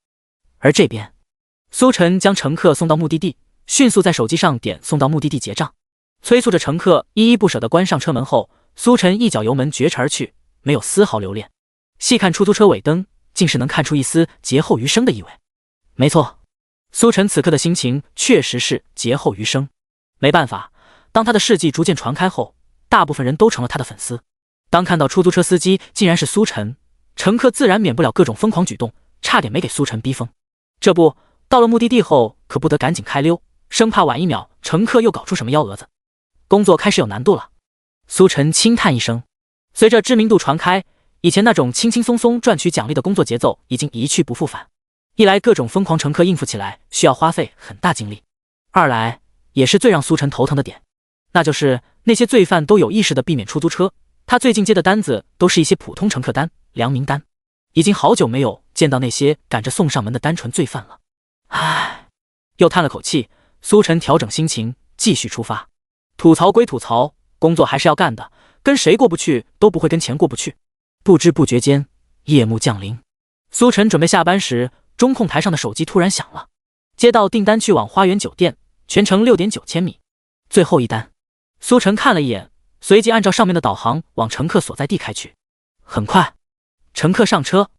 而这边，苏晨将乘客送到目的地，迅速在手机上点送到目的地结账，催促着乘客依依不舍地关上车门后，苏晨一脚油门绝驰而去，没有丝毫留恋。细看出租车尾灯，竟是能看出一丝劫后余生的意味。没错，苏晨此刻的心情确实是劫后余生。没办法，当他的事迹逐渐传开后，大部分人都成了他的粉丝。当看到出租车司机竟然是苏晨，乘客自然免不了各种疯狂举动，差点没给苏晨逼疯。这不，到了目的地后可不得赶紧开溜，生怕晚一秒乘客又搞出什么幺蛾子。工作开始有难度了。苏晨轻叹一声，随着知名度传开，以前那种轻轻松松赚取奖励的工作节奏已经一去不复返。一来各种疯狂乘客应付起来需要花费很大精力，二来也是最让苏晨头疼的点，那就是那些罪犯都有意识地避免出租车，他最近接的单子都是一些普通乘客单、良民单，已经好久没有见到那些赶着送上门的单纯罪犯了。唉，又叹了口气，苏晨调整心情，继续出发。吐槽归吐槽，工作还是要干的，跟谁过不去都不会跟钱过不去。不知不觉间，夜幕降临。苏晨准备下班时，中控台上的手机突然响了，接到订单去往花园酒店，全程6.9千米，最后一单。苏晨看了一眼，随即按照上面的导航往乘客所在地开去。很快，乘客上车。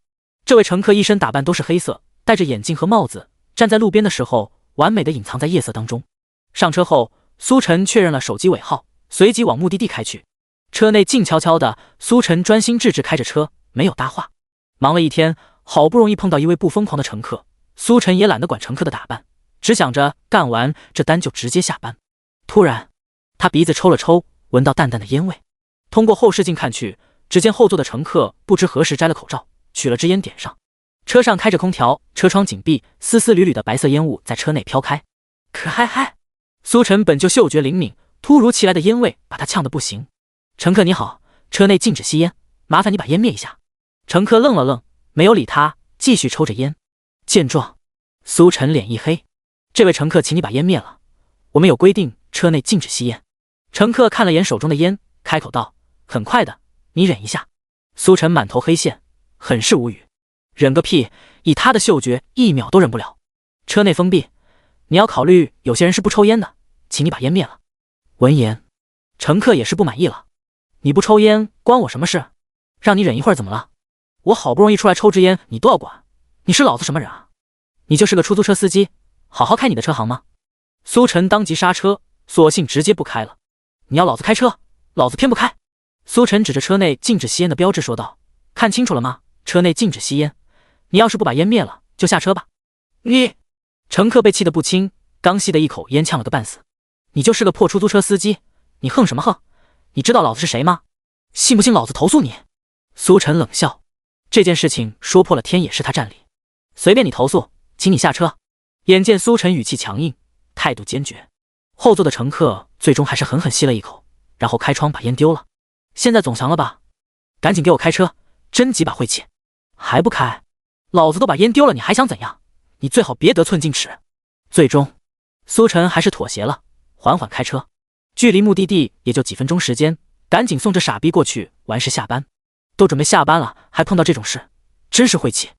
这位乘客一身打扮都是黑色，戴着眼镜和帽子，站在路边的时候，完美的隐藏在夜色当中。上车后，苏晨确认了手机尾号，随即往目的地开去。车内静悄悄的，苏晨专心致志开着车，没有搭话。忙了一天，好不容易碰到一位不疯狂的乘客，苏晨也懒得管乘客的打扮，只想着干完这单就直接下班。突然，他鼻子抽了抽，闻到淡淡的烟味。通过后视镜看去，只见后座的乘客不知何时摘了口罩，取了支烟点上。车上开着空调，车窗紧闭，丝丝缕缕的白色烟雾在车内飘开。可嗨嗨！苏晨本就嗅觉灵敏，突如其来的烟味把他呛得不行。乘客你好，车内禁止吸烟，麻烦你把烟灭一下。乘客愣了愣，没有理他，继续抽着烟。见状，苏晨脸一黑，这位乘客，请你把烟灭了，我们有规定，车内禁止吸烟。乘客看了眼手中的烟，开口道：很快的，你忍一下。苏晨满头黑线，很是无语。忍个屁，以他的嗅觉1秒都忍不了。车内封闭，你要考虑有些人是不抽烟的，请你把烟灭了。闻言，乘客也是不满意了。你不抽烟关我什么事？让你忍一会儿怎么了？我好不容易出来抽支烟，你都要管？你是老子什么人啊？你就是个出租车司机，好好开你的车行吗？苏晨当即刹车，索性直接不开了。你要老子开车，老子偏不开。苏晨指着车内禁止吸烟的标志说道：看清楚了吗？车内禁止吸烟，你要是不把烟灭了，就下车吧。你……乘客被气得不轻，刚吸的一口烟呛了个半死。你就是个破出租车司机，你横什么横？你知道老子是谁吗？信不信老子投诉你？苏晨冷笑，这件事情说破了天也是他占理，随便你投诉，请你下车。眼见苏晨语气强硬，态度坚决，后座的乘客最终还是狠狠吸了一口，然后开窗把烟丢了。现在总降了吧？赶紧给我开车，真几把晦气！还不开？老子都把烟丢了，你还想怎样？你最好别得寸进尺。最终，苏晨还是妥协了，缓缓开车。距离目的地也就几分钟时间，赶紧送这傻逼过去完事下班。都准备下班了，还碰到这种事，真是晦气。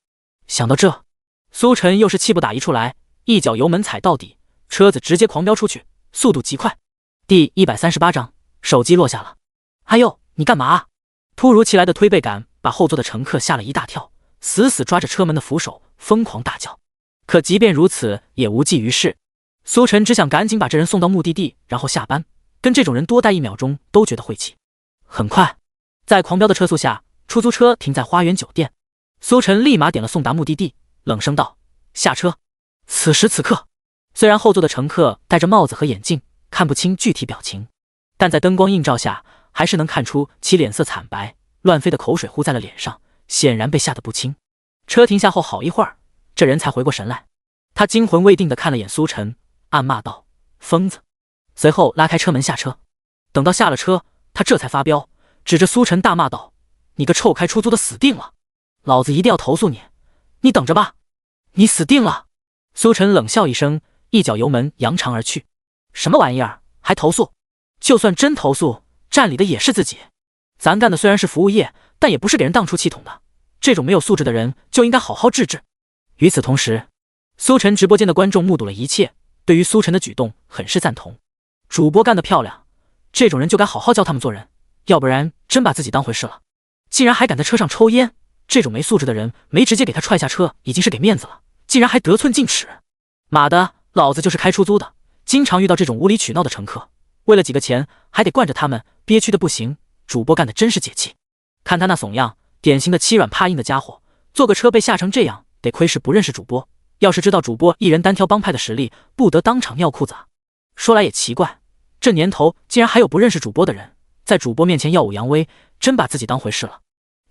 想到这，苏晨又是气不打一处来，一脚油门踩到底，车子直接狂飙出去，速度极快。第138章，手机落下了。哎呦，你干嘛啊？突如其来的推背感把后座的乘客吓了一大跳，死死抓着车门的扶手，疯狂大叫。可即便如此，也无济于事。苏晨只想赶紧把这人送到目的地，然后下班。跟这种人多待1秒钟都觉得晦气。很快，在狂飙的车速下，出租车停在花园酒店。苏晨立马点了送达目的地，冷声道：下车。此时此刻，虽然后座的乘客戴着帽子和眼镜，看不清具体表情，但在灯光映照下，还是能看出其脸色惨白，乱飞的口水糊在了脸上，显然被吓得不轻。车停下后好一会儿，这人才回过神来，他惊魂未定地看了眼苏晨，暗骂道：疯子！随后拉开车门下车。等到下了车，他这才发飙，指着苏晨大骂道：你个臭开出租的死定了！老子一定要投诉你，你等着吧！你死定了！苏晨冷笑一声，一脚油门扬长而去。什么玩意儿，还投诉？就算真投诉，占理的也是自己。咱干的虽然是服务业，但也不是给人当出气筒的，这种没有素质的人就应该好好治治。与此同时，苏晨直播间的观众目睹了一切，对于苏晨的举动很是赞同。主播干得漂亮，这种人就该好好教他们做人，要不然真把自己当回事了。竟然还敢在车上抽烟，这种没素质的人没直接给他踹下车已经是给面子了，竟然还得寸进尺。妈的，老子就是开出租的，经常遇到这种无理取闹的乘客，为了几个钱还得惯着他们，憋屈的不行。主播干的真是解气。看他那怂样，典型的欺软怕硬的家伙，坐个车被吓成这样，得亏是不认识主播，要是知道主播一人单挑帮派的实力，不得当场尿裤子啊。说来也奇怪，这年头竟然还有不认识主播的人，在主播面前耀武扬威，真把自己当回事了。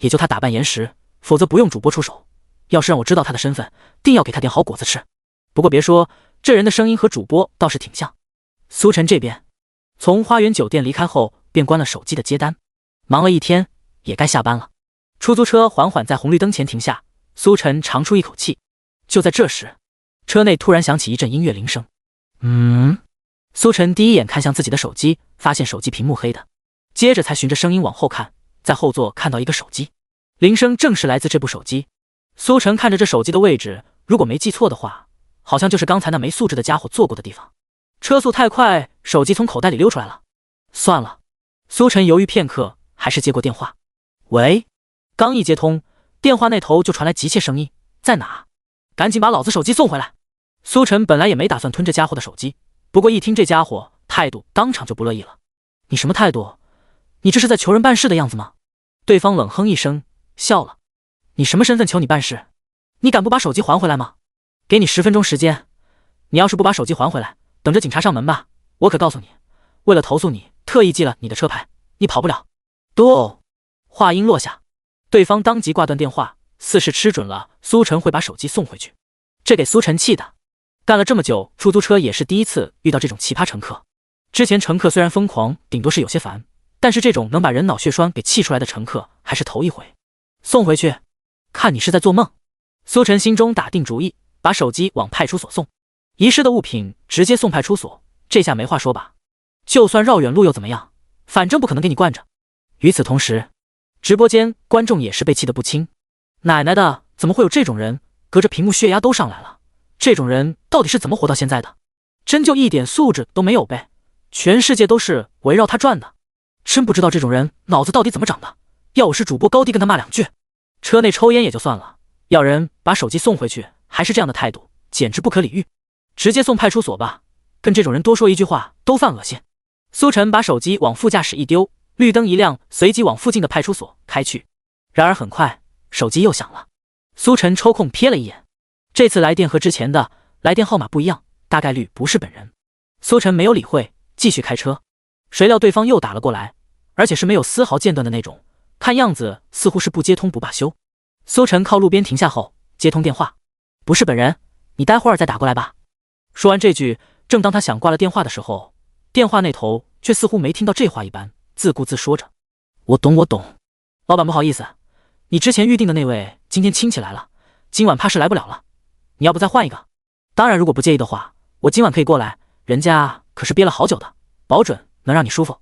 也就他打扮严实，否则不用主播出手。要是让我知道他的身份，定要给他点好果子吃。不过别说，这人的声音和主播倒是挺像。苏晨这边从花园酒店离开后，便关了手机的接单。忙了一天，也该下班了。出租车缓缓在红绿灯前停下，苏晨长出一口气。就在这时，车内突然响起一阵音乐铃声。苏晨第一眼看向自己的手机，发现手机屏幕黑的，接着才循着声音往后看，在后座看到一个手机，铃声正是来自这部手机。苏晨看着这手机的位置，如果没记错的话，好像就是刚才那没素质的家伙坐过的地方。车速太快，手机从口袋里溜出来了。算了，苏晨犹豫片刻，还是接过电话。喂，刚一接通，电话那头就传来急切声音：在哪？赶紧把老子手机送回来！苏晨本来也没打算吞这家伙的手机，不过一听这家伙态度，当场就不乐意了。你什么态度？你这是在求人办事的样子吗？对方冷哼一声，笑了。你什么身份求你办事？你敢不把手机还回来吗？给你10分钟时间，你要是不把手机还回来，等着警察上门吧。我可告诉你，为了投诉你，特意记了你的车牌，你跑不了。哦。话音落下，对方当即挂断电话，似是吃准了苏晨会把手机送回去。这给苏晨气的，干了这么久出租车也是第一次遇到这种奇葩乘客。之前乘客虽然疯狂，顶多是有些烦，但是这种能把人脑血栓给气出来的乘客还是头一回。送回去，看你是在做梦。苏晨心中打定主意，把手机往派出所送。遗失的物品直接送派出所，这下没话说吧？就算绕远路又怎么样？反正不可能给你惯着。与此同时，直播间观众也是被气得不轻。奶奶的，怎么会有这种人？隔着屏幕血压都上来了。这种人到底是怎么活到现在的？真就一点素质都没有呗？全世界都是围绕他转的。真不知道这种人脑子到底怎么长的。要我是主播，高低跟他骂两句。车内抽烟也就算了，要人把手机送回去还是这样的态度，简直不可理喻。直接送派出所吧，跟这种人多说一句话都犯恶心。苏晨把手机往副驾驶一丢，绿灯一亮，随即往附近的派出所开去。然而很快手机又响了，苏晨抽空瞥了一眼，这次来电和之前的来电号码不一样，大概率不是本人。苏晨没有理会，继续开车。谁料对方又打了过来，而且是没有丝毫间断的那种，看样子似乎是不接通不罢休。苏晨靠路边停下后接通电话，不是本人，你待会儿再打过来吧。说完这句，正当他想挂了电话的时候，电话那头却似乎没听到这话一般，自顾自说着：我懂，老板不好意思，你之前预定的那位今天亲戚来了，今晚怕是来不了了，你要不再换一个？当然如果不介意的话，我今晚可以过来，人家可是憋了好久的，保准能让你舒服。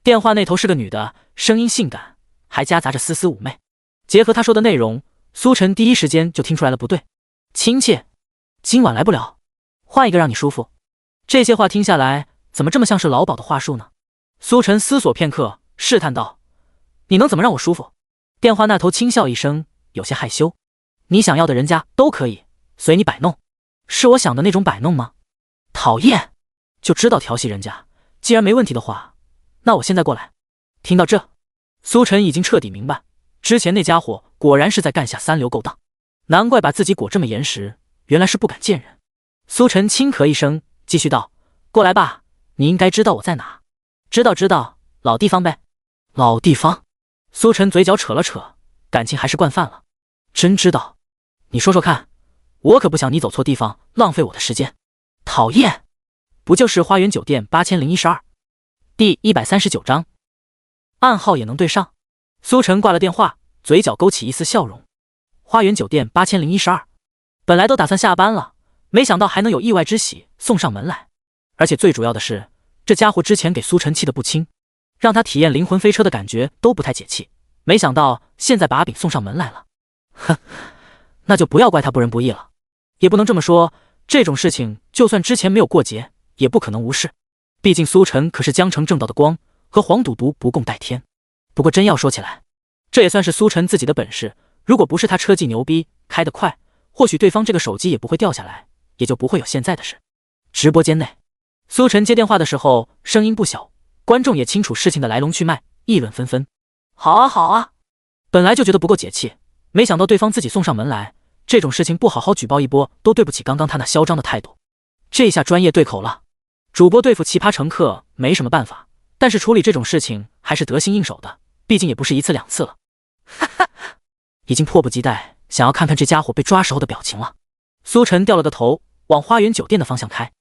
电话那头是个女的，声音性感，还夹杂着丝丝妩媚。结合她说的内容，苏晨第一时间就听出来了不对。亲戚今晚来不了，换一个让你舒服。这些话听下来，怎么这么像是老鸨的话术呢？苏晨思索片刻，试探道：你能怎么让我舒服？电话那头轻笑一声，有些害羞：你想要的人家都可以，随你摆弄。是我想的那种摆弄吗？讨厌，就知道调戏人家。既然没问题的话，那我现在过来。听到这，苏晨已经彻底明白，之前那家伙果然是在干下三流勾当，难怪把自己裹这么严实，原来是不敢见人。苏晨轻咳一声，继续道：过来吧，你应该知道我在哪。知道，老地方呗。老地方？苏晨嘴角扯了扯，感情还是惯犯了。真知道？你说说看，我可不想你走错地方，浪费我的时间。讨厌，不就是花园酒店8012第139章，暗号也能对上。苏晨挂了电话，嘴角勾起一丝笑容。花园酒店8012，本来都打算下班了，没想到还能有意外之喜送上门来。而且最主要的是，这家伙之前给苏晨气得不轻，让他体验灵魂飞车的感觉都不太解气，没想到现在把柄送上门来了。哼，那就不要怪他不仁不义了。也不能这么说，这种事情就算之前没有过节，也不可能无视。毕竟苏晨可是江城正道的光，和黄赌毒不共戴天。不过真要说起来，这也算是苏晨自己的本事，如果不是他车技牛逼，开得快，或许对方这个手机也不会掉下来，也就不会有现在的事。直播间内，苏晨接电话的时候声音不小，观众也清楚事情的来龙去脉，议论纷纷。好啊，本来就觉得不够解气，没想到对方自己送上门来，这种事情不好好举报一波，都对不起刚刚他那嚣张的态度。这下专业对口了。主播对付奇葩乘客没什么办法，但是处理这种事情还是得心应手的，毕竟也不是一次两次了。哈哈，已经迫不及待想要看看这家伙被抓时候的表情了。苏晨掉了个头，往花园酒店的方向开。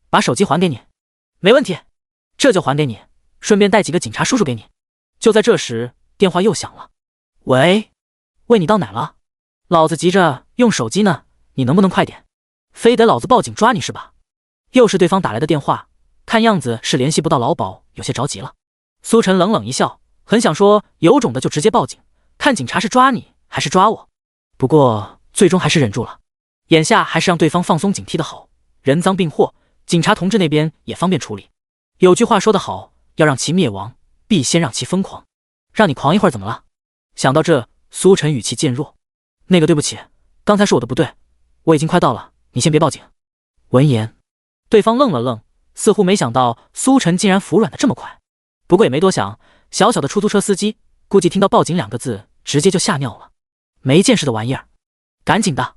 把手机还给你。没问题，这就还给你，顺便带几个警察叔叔给你。就在这时，电话又响了。喂，你到哪了？老子急着用手机呢，你能不能快点？非得老子报警抓你是吧？又是对方打来的电话，看样子是联系不到老鸨，有些着急了。苏晨冷冷一笑，很想说有种的就直接报警，看警察是抓你还是抓我。不过最终还是忍住了，眼下还是让对方放松警惕的好，人赃并获，警察同志那边也方便处理。有句话说得好，要让其灭亡，必先让其疯狂。让你狂一会儿怎么了？想到这，苏晨语气渐弱。那个对不起，刚才是我的不对，我已经快到了，你先别报警。闻言，对方愣了愣，似乎没想到苏晨竟然服软的这么快。不过也没多想，小小的出租车司机估计听到报警2个字直接就吓尿了。没见识的玩意儿，赶紧的！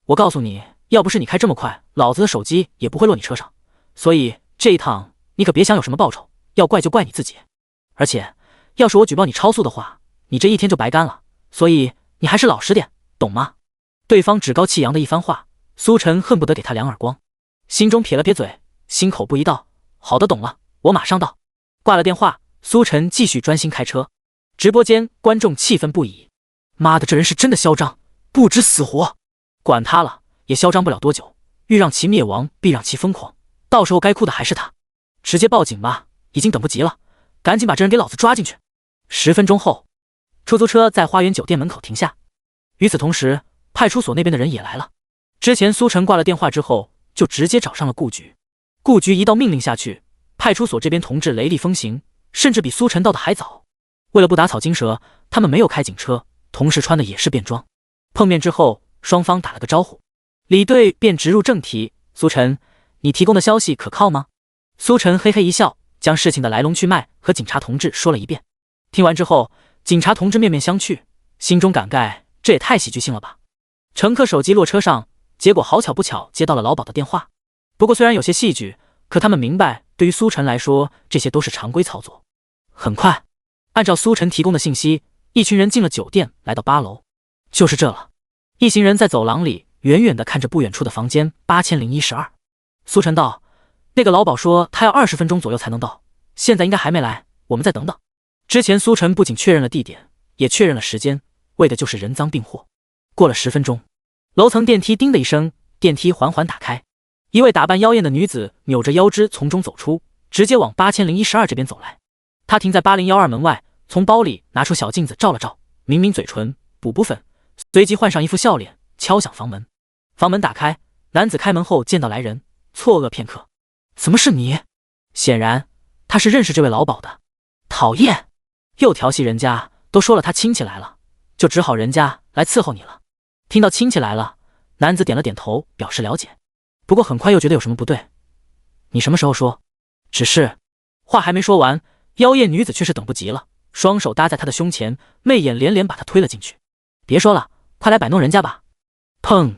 我告诉你，要不是你开这么快，老子的手机也不会落你车上，所以这一趟你可别想有什么报酬，要怪就怪你自己。而且要是我举报你超速的话，你这一天就白干了，所以你还是老实点，懂吗？对方趾高气扬的一番话，苏晨恨不得给他2耳光，心中撇了撇嘴，心口不一道：好的，懂了，我马上到。挂了电话，苏晨继续专心开车。直播间观众气愤不已，妈的，这人是真的嚣张，不知死活。管他了，也嚣张不了多久，欲让其灭亡，必让其疯狂，到时候该哭的还是他。直接报警吧，已经等不及了，赶紧把这人给老子抓进去。10分钟后，出租车在花园酒店门口停下。与此同时，派出所那边的人也来了。之前苏晨挂了电话之后，就直接找上了顾局。顾局一道命令下去，派出所这边同志雷厉风行，甚至比苏晨到的还早。为了不打草惊蛇，他们没有开警车，同时穿的也是便装。碰面之后，双方打了个招呼，李队便直入正题：苏晨，你提供的消息可靠吗？苏晨嘿嘿一笑，将事情的来龙去脉和警察同志说了一遍。听完之后，警察同志面面相觑，心中感慨，这也太喜剧性了吧。乘客手机落车上，结果好巧不巧接到了老鸨的电话。不过虽然有些戏剧，可他们明白，对于苏晨来说，这些都是常规操作。很快，按照苏晨提供的信息，一群人进了酒店，来到8楼。就是这了。一行人在走廊里远远地看着不远处的房间8012。苏晨道：那个老鸨说他要20分钟左右才能到，现在应该还没来，我们再等等。之前苏晨不仅确认了地点，也确认了时间，为的就是人赃并获。过了10分钟，楼层电梯叮的一声，电梯缓缓打开，一位打扮妖艳的女子扭着腰肢从中走出，直接往8012这边走来。她停在8012门外，从包里拿出小镜子照了照，抿抿嘴唇，补补粉，随即换上一副笑脸，敲响房门。房门打开，男子开门后见到来人，错愕片刻，怎么是你？显然他是认识这位老鸨的。讨厌，又调戏人家，都说了他亲戚来了，就只好人家来伺候你了。听到亲戚来了，男子点了点头，表示了解。不过很快又觉得有什么不对。你什么时候说？只是话还没说完，妖艳女子却是等不及了，双手搭在他的胸前，媚眼连连把他推了进去。别说了，快来摆弄人家吧。砰！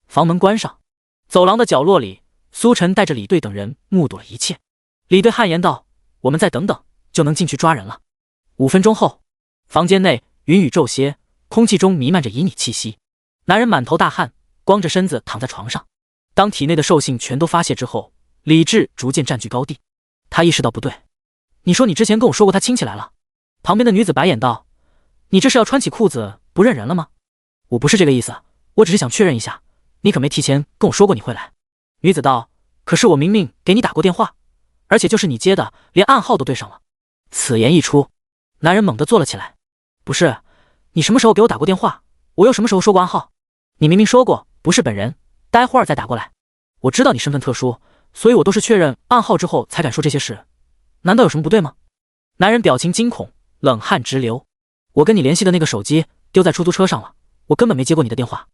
房门关上。走廊的角落里，苏晨带着李队等人目睹了一切。李队汗颜道：我们再等等，就能进去抓人了。5分钟后，房间内云雨骤歇，空气中弥漫着旖旎气息。男人满头大汗，光着身子躺在床上。当体内的兽性全都发泄之后，理智逐渐占据高地。他意识到不对。你说你之前跟我说过他亲戚来了。旁边的女子白眼道：你这是要穿起裤子不认人了吗？我不是这个意思，我只是想确认一下，你可没提前跟我说过你会来。女子道：可是我明明给你打过电话，而且就是你接的，连暗号都对上了。此言一出，男人猛地坐了起来。不是，你什么时候给我打过电话？我又什么时候说过暗号？你明明说过不是本人，待会儿再打过来。我知道你身份特殊，所以我都是确认暗号之后才敢说这些事，难道有什么不对吗？男人表情惊恐，冷汗直流。我跟你联系的那个手机丢在出租车上了，我根本没接过你的电话。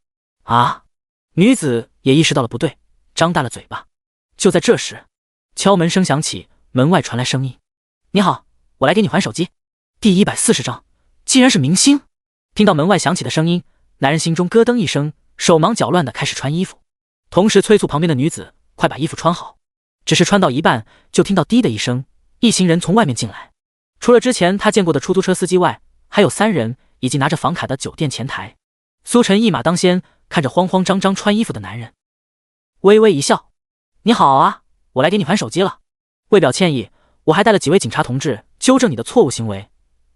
啊！女子也意识到了不对，张大了嘴巴。就在这时，敲门声响起，门外传来声音：你好，我来给你还手机。第140章，竟然是明星。听到门外响起的声音，男人心中咯噔一声，手忙脚乱地开始穿衣服，同时催促旁边的女子快把衣服穿好。只是穿到一半，就听到滴的一声，一行人从外面进来。除了之前他见过的出租车司机外，还有3人以及拿着房卡的酒店前台。苏晨一马当先，看着慌慌张张穿衣服的男人，微微一笑：你好啊，我来给你还手机了。为表歉意，我还带了几位警察同志纠正你的错误行为，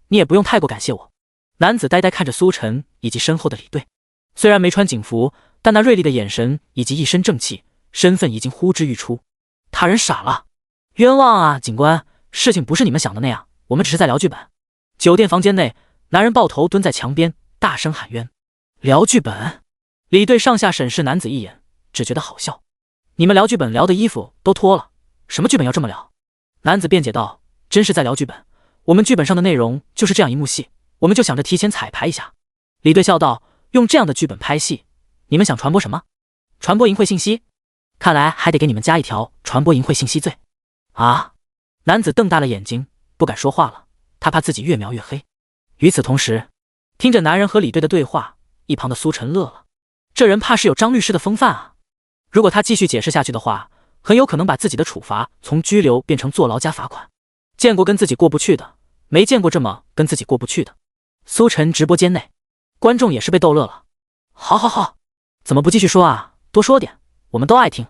你也不用太过感谢我。男子呆呆看着苏晨以及身后的李队，虽然没穿警服，但那锐利的眼神以及一身正气，身份已经呼之欲出。他人傻了，冤枉啊，警官，事情不是你们想的那样，我们只是在聊剧本。酒店房间内，男人抱头蹲在墙边，大声喊冤。聊剧本？李队上下审视男子一眼，只觉得好笑。你们聊剧本聊的衣服都脱了，什么剧本要这么聊？男子辩解道：真是在聊剧本，我们剧本上的内容就是这样一幕戏，我们就想着提前彩排一下。李队笑道：用这样的剧本拍戏，你们想传播什么？传播淫秽信息？看来还得给你们加一条传播淫秽信息罪。啊！男子瞪大了眼睛，不敢说话了，他怕自己越描越黑。与此同时，听着男人和李队的对话，一旁的苏晨乐了，这人怕是有张律师的风范啊。如果他继续解释下去的话，很有可能把自己的处罚从拘留变成坐牢加罚款。见过跟自己过不去的，没见过这么跟自己过不去的。苏晨直播间内，观众也是被逗乐了。好好好，怎么不继续说啊？多说点，我们都爱听。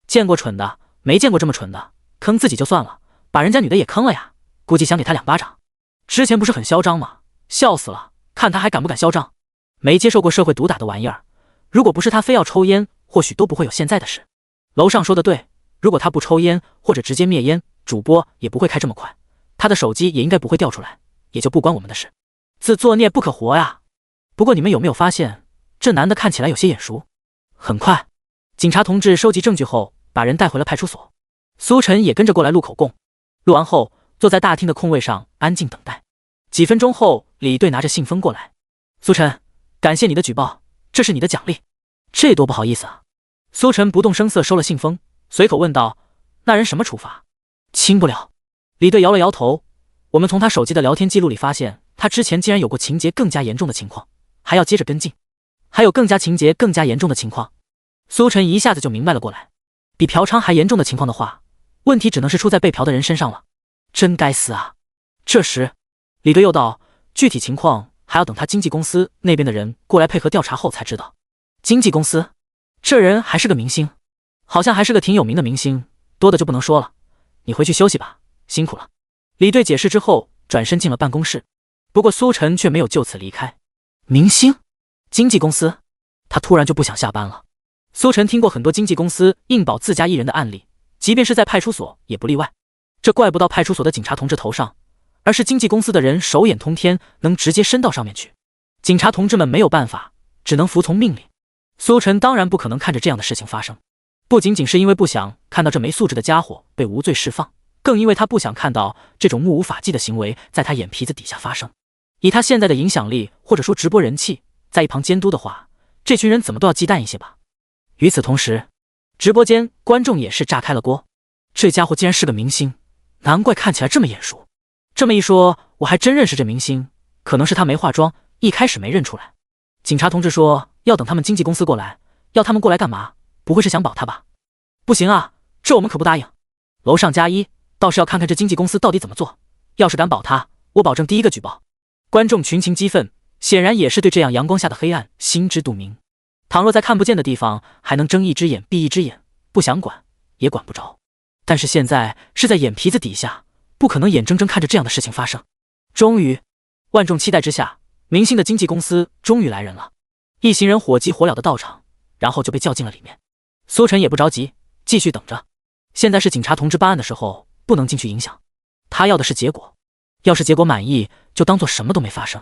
见过蠢的，没见过这么蠢的，坑自己就算了，把人家女的也坑了呀，估计想给他2巴掌。之前不是很嚣张吗？笑死了，看他还敢不敢嚣张。没接受过社会毒打的玩意儿，如果不是他非要抽烟，或许都不会有现在的事。楼上说的对，如果他不抽烟或者直接灭烟，主播也不会开这么快，他的手机也应该不会掉出来，也就不关我们的事。自作孽不可活呀！不过你们有没有发现，这男的看起来有些眼熟？很快，警察同志收集证据后，把人带回了派出所。苏晨也跟着过来录口供。录完后，坐在大厅的空位上安静等待。几分钟后，李队拿着信封过来。苏晨，感谢你的举报，这是你的奖励。这多不好意思啊！苏晨不动声色收了信封，随口问道：“那人什么处罚？”轻不了。李队摇了摇头。我们从他手机的聊天记录里发现，他之前竟然有过情节更加严重的情况，还要接着跟进。还有更加情节更加严重的情况。苏晨一下子就明白了过来，比嫖娼还严重的情况的话，问题只能是出在被嫖的人身上了。真该死啊！这时，李队又道：“具体情况还要等他经纪公司那边的人过来配合调查后才知道。”经纪公司？这人还是个明星，好像还是个挺有名的明星，多的就不能说了。你回去休息吧，辛苦了。李队解释之后，转身进了办公室。不过苏晨却没有就此离开。明星？经纪公司？他突然就不想下班了。苏晨听过很多经纪公司硬保自家艺人的案例，即便是在派出所也不例外。这怪不到派出所的警察同志头上，而是经纪公司的人手眼通天，能直接伸到上面去。警察同志们没有办法，只能服从命令。苏晨当然不可能看着这样的事情发生，不仅仅是因为不想看到这没素质的家伙被无罪释放，更因为他不想看到这种目无法纪的行为在他眼皮子底下发生。以他现在的影响力或者说直播人气，在一旁监督的话，这群人怎么都要忌惮一些吧。与此同时，直播间观众也是炸开了锅。这家伙竟然是个明星，难怪看起来这么眼熟。这么一说，我还真认识这明星，可能是他没化妆，一开始没认出来。警察同志说要等他们经纪公司过来，要他们过来干嘛？不会是想保他吧？不行啊，这我们可不答应。楼上加一，倒是要看看这经纪公司到底怎么做。要是敢保他，我保证第一个举报。观众群情激愤，显然也是对这样阳光下的黑暗心知肚明。倘若在看不见的地方还能睁一只眼闭一只眼，不想管也管不着。但是现在是在眼皮子底下，不可能眼睁睁看着这样的事情发生。终于，万众期待之下，明星的经纪公司终于来人了。一行人火急火燎的到场，然后就被叫进了里面。苏晨也不着急，继续等着。现在是警察同志办案的时候，不能进去影响。他要的是结果，要是结果满意，就当做什么都没发生；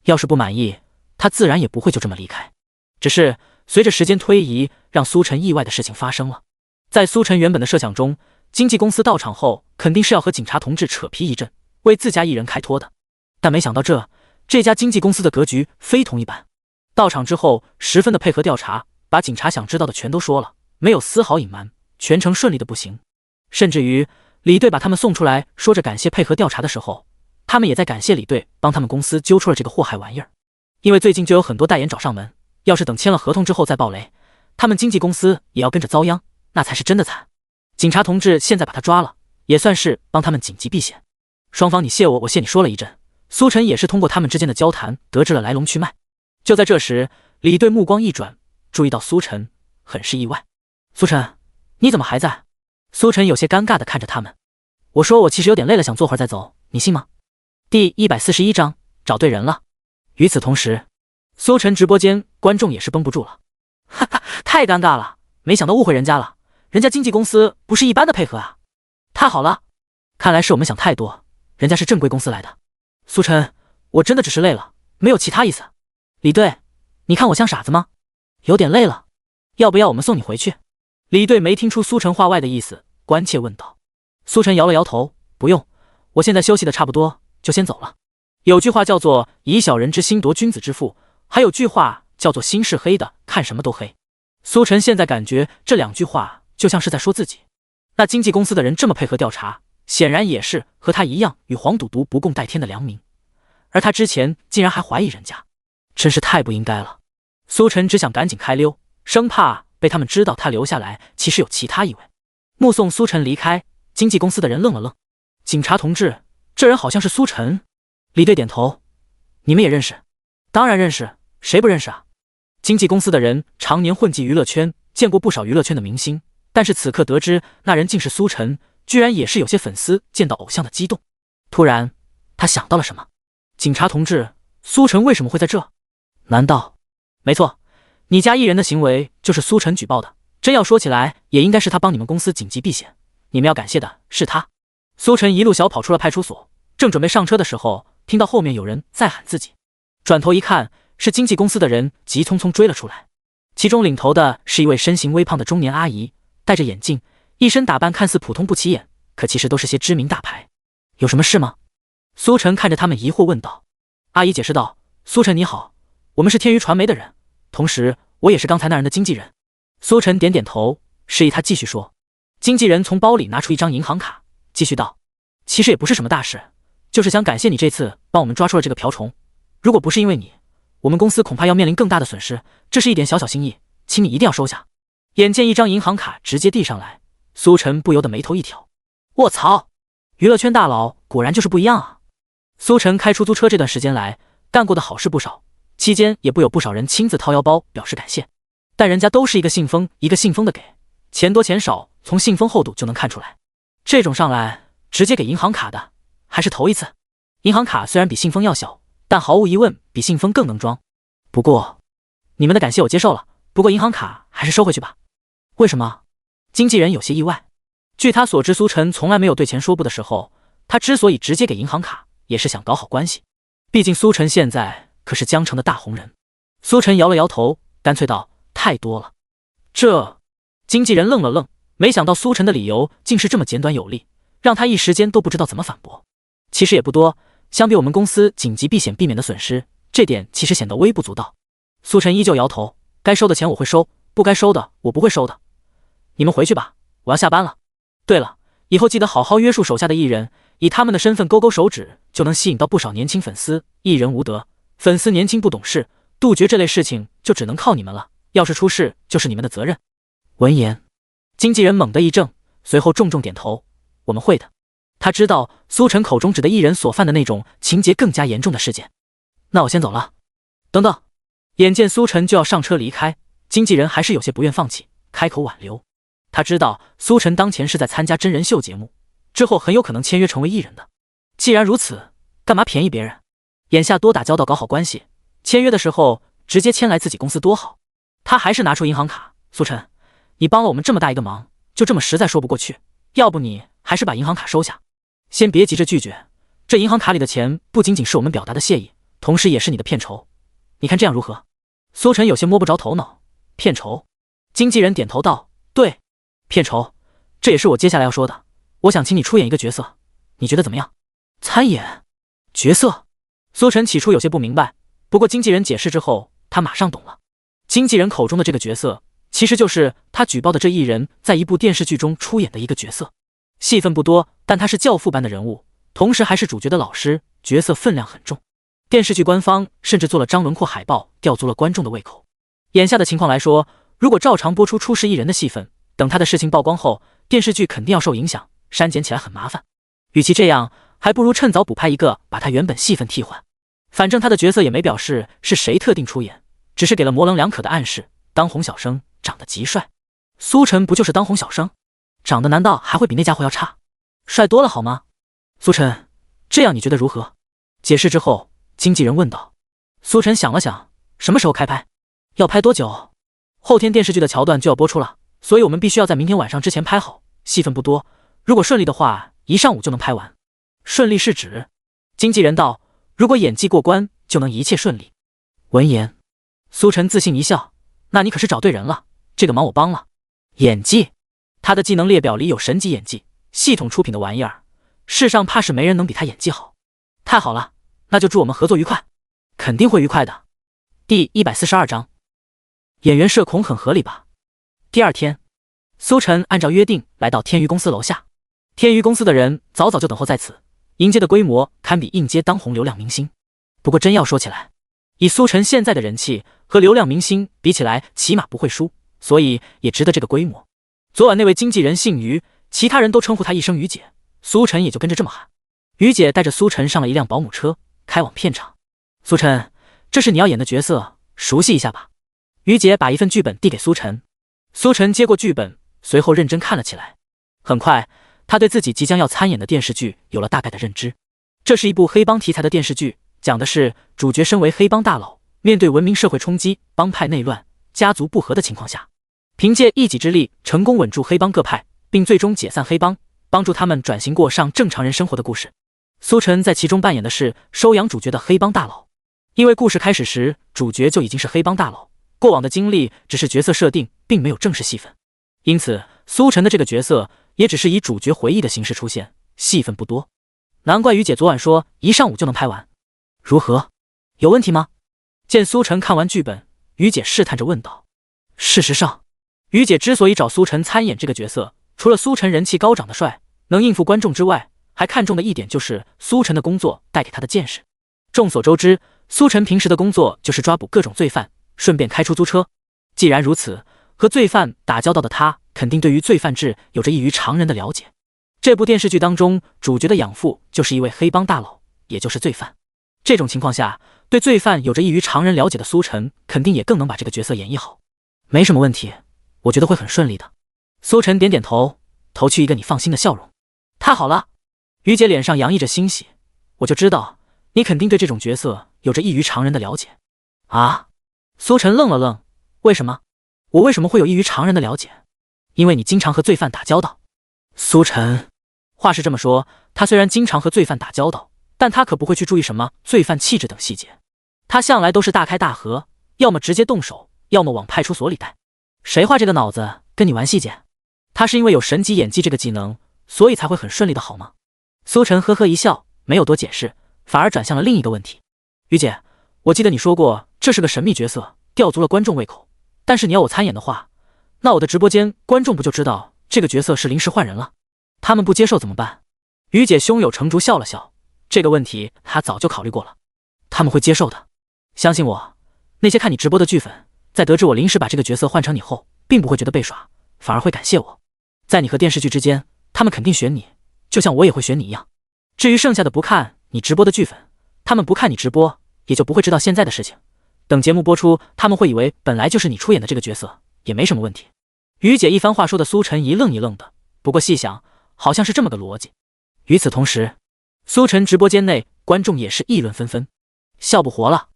要是不满意，他自然也不会就这么离开。只是随着时间推移，让苏晨意外的事情发生了。在苏晨原本的设想中，经纪公司到场后肯定是要和警察同志扯皮一阵，为自家艺人开脱的。但没想到这家经纪公司的格局非同一般。到场之后，十分的配合调查，把警察想知道的全都说了，没有丝毫隐瞒，全程顺利的不行。甚至于李队把他们送出来，说着感谢配合调查的时候，他们也在感谢李队帮他们公司揪出了这个祸害玩意儿。因为最近就有很多代言找上门，要是等签了合同之后再爆雷，他们经纪公司也要跟着遭殃，那才是真的惨。警察同志现在把他抓了，也算是帮他们紧急避险。双方你谢我，我谢你说了一阵，苏晨也是通过他们之间的交谈得知了来龙去脉。就在这时，李队目光一转，注意到苏晨，很是意外。苏晨，你怎么还在？苏晨有些尴尬地看着他们。我说我其实有点累了，想坐会儿再走，你信吗？第141章，找对人了。与此同时，苏晨直播间观众也是绷不住了。哈哈，太尴尬了，没想到误会人家了。人家经纪公司不是一般的配合啊！太好了，看来是我们想太多，人家是正规公司来的。苏晨，我真的只是累了，没有其他意思。李队，你看我像傻子吗？有点累了，要不要我们送你回去？李队没听出苏晨话外的意思，关切问道。苏晨摇了摇头，不用，我现在休息的差不多，就先走了。有句话叫做以小人之心夺君子之腹，还有句话叫做心是黑的，看什么都黑。苏晨现在感觉这两句话就像是在说自己。那经纪公司的人这么配合调查，显然也是和他一样与黄赌毒不共戴天的良民，而他之前竟然还怀疑人家，真是太不应该了。苏晨只想赶紧开溜，生怕被他们知道他留下来其实有其他意味。目送苏晨离开，经纪公司的人愣了愣。警察同志，这人好像是苏晨。李队点头，你们也认识？当然认识，谁不认识啊？经纪公司的人常年混迹娱乐圈，见过不少娱乐圈的明星，但是此刻得知那人竟是苏晨，居然也是有些粉丝见到偶像的激动。突然他想到了什么，警察同志，苏晨为什么会在这？难道……没错，你家艺人的行为就是苏晨举报的，真要说起来，也应该是他帮你们公司紧急避险，你们要感谢的是他。苏晨一路小跑出了派出所，正准备上车的时候，听到后面有人在喊自己，转头一看，是经纪公司的人急匆匆追了出来。其中领头的是一位身形微胖的中年阿姨，戴着眼镜，一身打扮看似普通不起眼，可其实都是些知名大牌。有什么事吗？苏晨看着他们疑惑问道。阿姨解释道：苏晨你好，我们是天娱传媒的人，同时我也是刚才那人的经纪人。苏晨点点头，示意他继续说。经纪人从包里拿出一张银行卡，继续道：其实也不是什么大事，就是想感谢你这次帮我们抓住了这个瓢虫，如果不是因为你，我们公司恐怕要面临更大的损失，这是一点小小心意，请你一定要收下。眼见一张银行卡直接递上来，苏晨不由得眉头一挑，卧槽，娱乐圈大佬果然就是不一样啊。苏晨开出租车这段时间来，干过的好事不少，期间也不有不少人亲自掏腰包表示感谢，但人家都是一个信封一个信封的给，钱多钱少从信封厚度就能看出来，这种上来直接给银行卡的还是头一次。银行卡虽然比信封要小，但毫无疑问比信封更能装。不过你们的感谢我接受了，不过银行卡还是收回去吧。为什么？经纪人有些意外。据他所知，苏晨从来没有对钱说不的时候，他之所以直接给银行卡，也是想搞好关系，毕竟苏晨现在可是江城的大红人。苏晨摇了摇头，干脆道：太多了。这……经纪人愣了愣，没想到苏晨的理由竟是这么简短有力，让他一时间都不知道怎么反驳。其实也不多，相比我们公司紧急避险避免的损失，这点其实显得微不足道。苏晨依旧摇头，该收的钱我会收，不该收的我不会收的。你们回去吧，我要下班了。对了，以后记得好好约束手下的艺人，以他们的身份勾勾手指，就能吸引到不少年轻粉丝。艺人无德，粉丝年轻不懂事，杜绝这类事情就只能靠你们了，要是出事就是你们的责任。闻言，经纪人猛地一怔，随后重重点头，我们会的。他知道苏晨口中指的艺人所犯的那种情节更加严重的事件。那我先走了。等等，眼见苏晨就要上车离开，经纪人还是有些不愿放弃，开口挽留。他知道苏晨当前是在参加真人秀节目，之后很有可能签约成为艺人的。既然如此，干嘛便宜别人？眼下多打交道搞好关系，签约的时候直接签来自己公司多好。他还是拿出银行卡，苏晨，你帮了我们这么大一个忙，就这么实在说不过去，要不你还是把银行卡收下。先别急着拒绝，这银行卡里的钱不仅仅是我们表达的谢意，同时也是你的片酬，你看这样如何？苏晨有些摸不着头脑，片酬？经纪人点头道，对，片酬，这也是我接下来要说的。我想请你出演一个角色，你觉得怎么样？参演角色？苏晨起初有些不明白，不过经纪人解释之后，他马上懂了。经纪人口中的这个角色，其实就是他举报的这艺人在一部电视剧中出演的一个角色，戏份不多，但他是教父般的人物，同时还是主角的老师，角色分量很重。电视剧官方甚至做了张轮廓海报，吊足了观众的胃口。眼下的情况来说，如果照常播出出事艺人的戏份，等他的事情曝光后，电视剧肯定要受影响，删减起来很麻烦。与其这样，还不如趁早补拍一个，把他原本戏份替换。反正他的角色也没表示是谁特定出演，只是给了模棱两可的暗示。当红小生长得极帅，苏晨不就是当红小生？长得难道还会比那家伙要差？帅多了好吗？苏晨，这样你觉得如何？解释之后，经纪人问道。苏晨想了想，什么时候开拍？要拍多久？后天电视剧的桥段就要播出了，所以我们必须要在明天晚上之前拍好，戏份不多，如果顺利的话，一上午就能拍完。顺利是指？经纪人道，如果演技过关，就能一切顺利。闻言，苏晨自信一笑，那你可是找对人了，这个忙我帮了。演技？他的技能列表里有神级演技，系统出品的玩意儿，世上怕是没人能比他演技好。太好了，那就祝我们合作愉快。肯定会愉快的。第142章，演员社恐很合理吧？第二天，苏晨按照约定来到天娱公司楼下。天娱公司的人早早就等候在此，迎接的规模堪比应接当红流量明星。不过真要说起来，以苏晨现在的人气和流量明星比起来，起码不会输，所以也值得这个规模。昨晚那位经纪人姓于，其他人都称呼她一声于姐，苏晨也就跟着这么喊。于姐带着苏晨上了一辆保姆车，开往片场。苏晨，这是你要演的角色，熟悉一下吧。于姐把一份剧本递给苏晨，苏晨接过剧本，随后认真看了起来。很快，他对自己即将要参演的电视剧有了大概的认知。这是一部黑帮题材的电视剧，讲的是主角身为黑帮大佬，面对文明社会冲击、帮派内乱、家族不和的情况下，凭借一己之力成功稳住黑帮各派，并最终解散黑帮，帮助他们转型过上正常人生活的故事。苏晨在其中扮演的是收养主角的黑帮大佬，因为故事开始时主角就已经是黑帮大佬，过往的经历只是角色设定，并没有正式戏份，因此苏晨的这个角色也只是以主角回忆的形式出现，戏份不多。难怪于姐昨晚说一上午就能拍完，如何？有问题吗？见苏晨看完剧本，于姐试探着问道。事实上，于姐之所以找苏晨参演这个角色，除了苏晨人气高涨的帅，能应付观众之外，还看中的一点就是苏晨的工作带给他的见识。众所周知，苏晨平时的工作就是抓捕各种罪犯，顺便开出租车。既然如此，和罪犯打交道的他肯定对于罪犯制有着异于常人的了解。这部电视剧当中，主角的养父就是一位黑帮大佬，也就是罪犯。这种情况下，对罪犯有着异于常人了解的苏晨，肯定也更能把这个角色演绎好。没什么问题，我觉得会很顺利的。苏晨点点头，投去一个你放心的笑容。太好了！于姐脸上洋溢着欣喜，我就知道你肯定对这种角色有着异于常人的了解。啊？苏晨愣了愣，为什么？我为什么会有异于常人的了解？因为你经常和罪犯打交道。苏晨，话是这么说，他虽然经常和罪犯打交道，但他可不会去注意什么罪犯气质等细节，他向来都是大开大合，要么直接动手，要么往派出所里带。谁画这个脑子跟你玩细节？他是因为有神级演技这个技能，所以才会很顺利的好吗？苏晨呵呵一笑，没有多解释，反而转向了另一个问题。于姐，我记得你说过这是个神秘角色，吊足了观众胃口，但是你要我参演的话，那我的直播间观众不就知道这个角色是临时换人了？他们不接受怎么办？于姐胸有成竹笑了笑，这个问题她早就考虑过了，他们会接受的，相信我。那些看你直播的剧粉，在得知我临时把这个角色换成你后，并不会觉得被耍，反而会感谢我。在你和电视剧之间，他们肯定选你，就像我也会选你一样。至于剩下的不看你直播的剧粉，他们不看你直播，也就不会知道现在的事情。等节目播出，他们会以为本来就是你出演的这个角色，也没什么问题。于姐一番话说的苏晨一愣一愣的，不过细想，好像是这么个逻辑。与此同时，苏晨直播间内观众也是议论纷纷，笑不活了。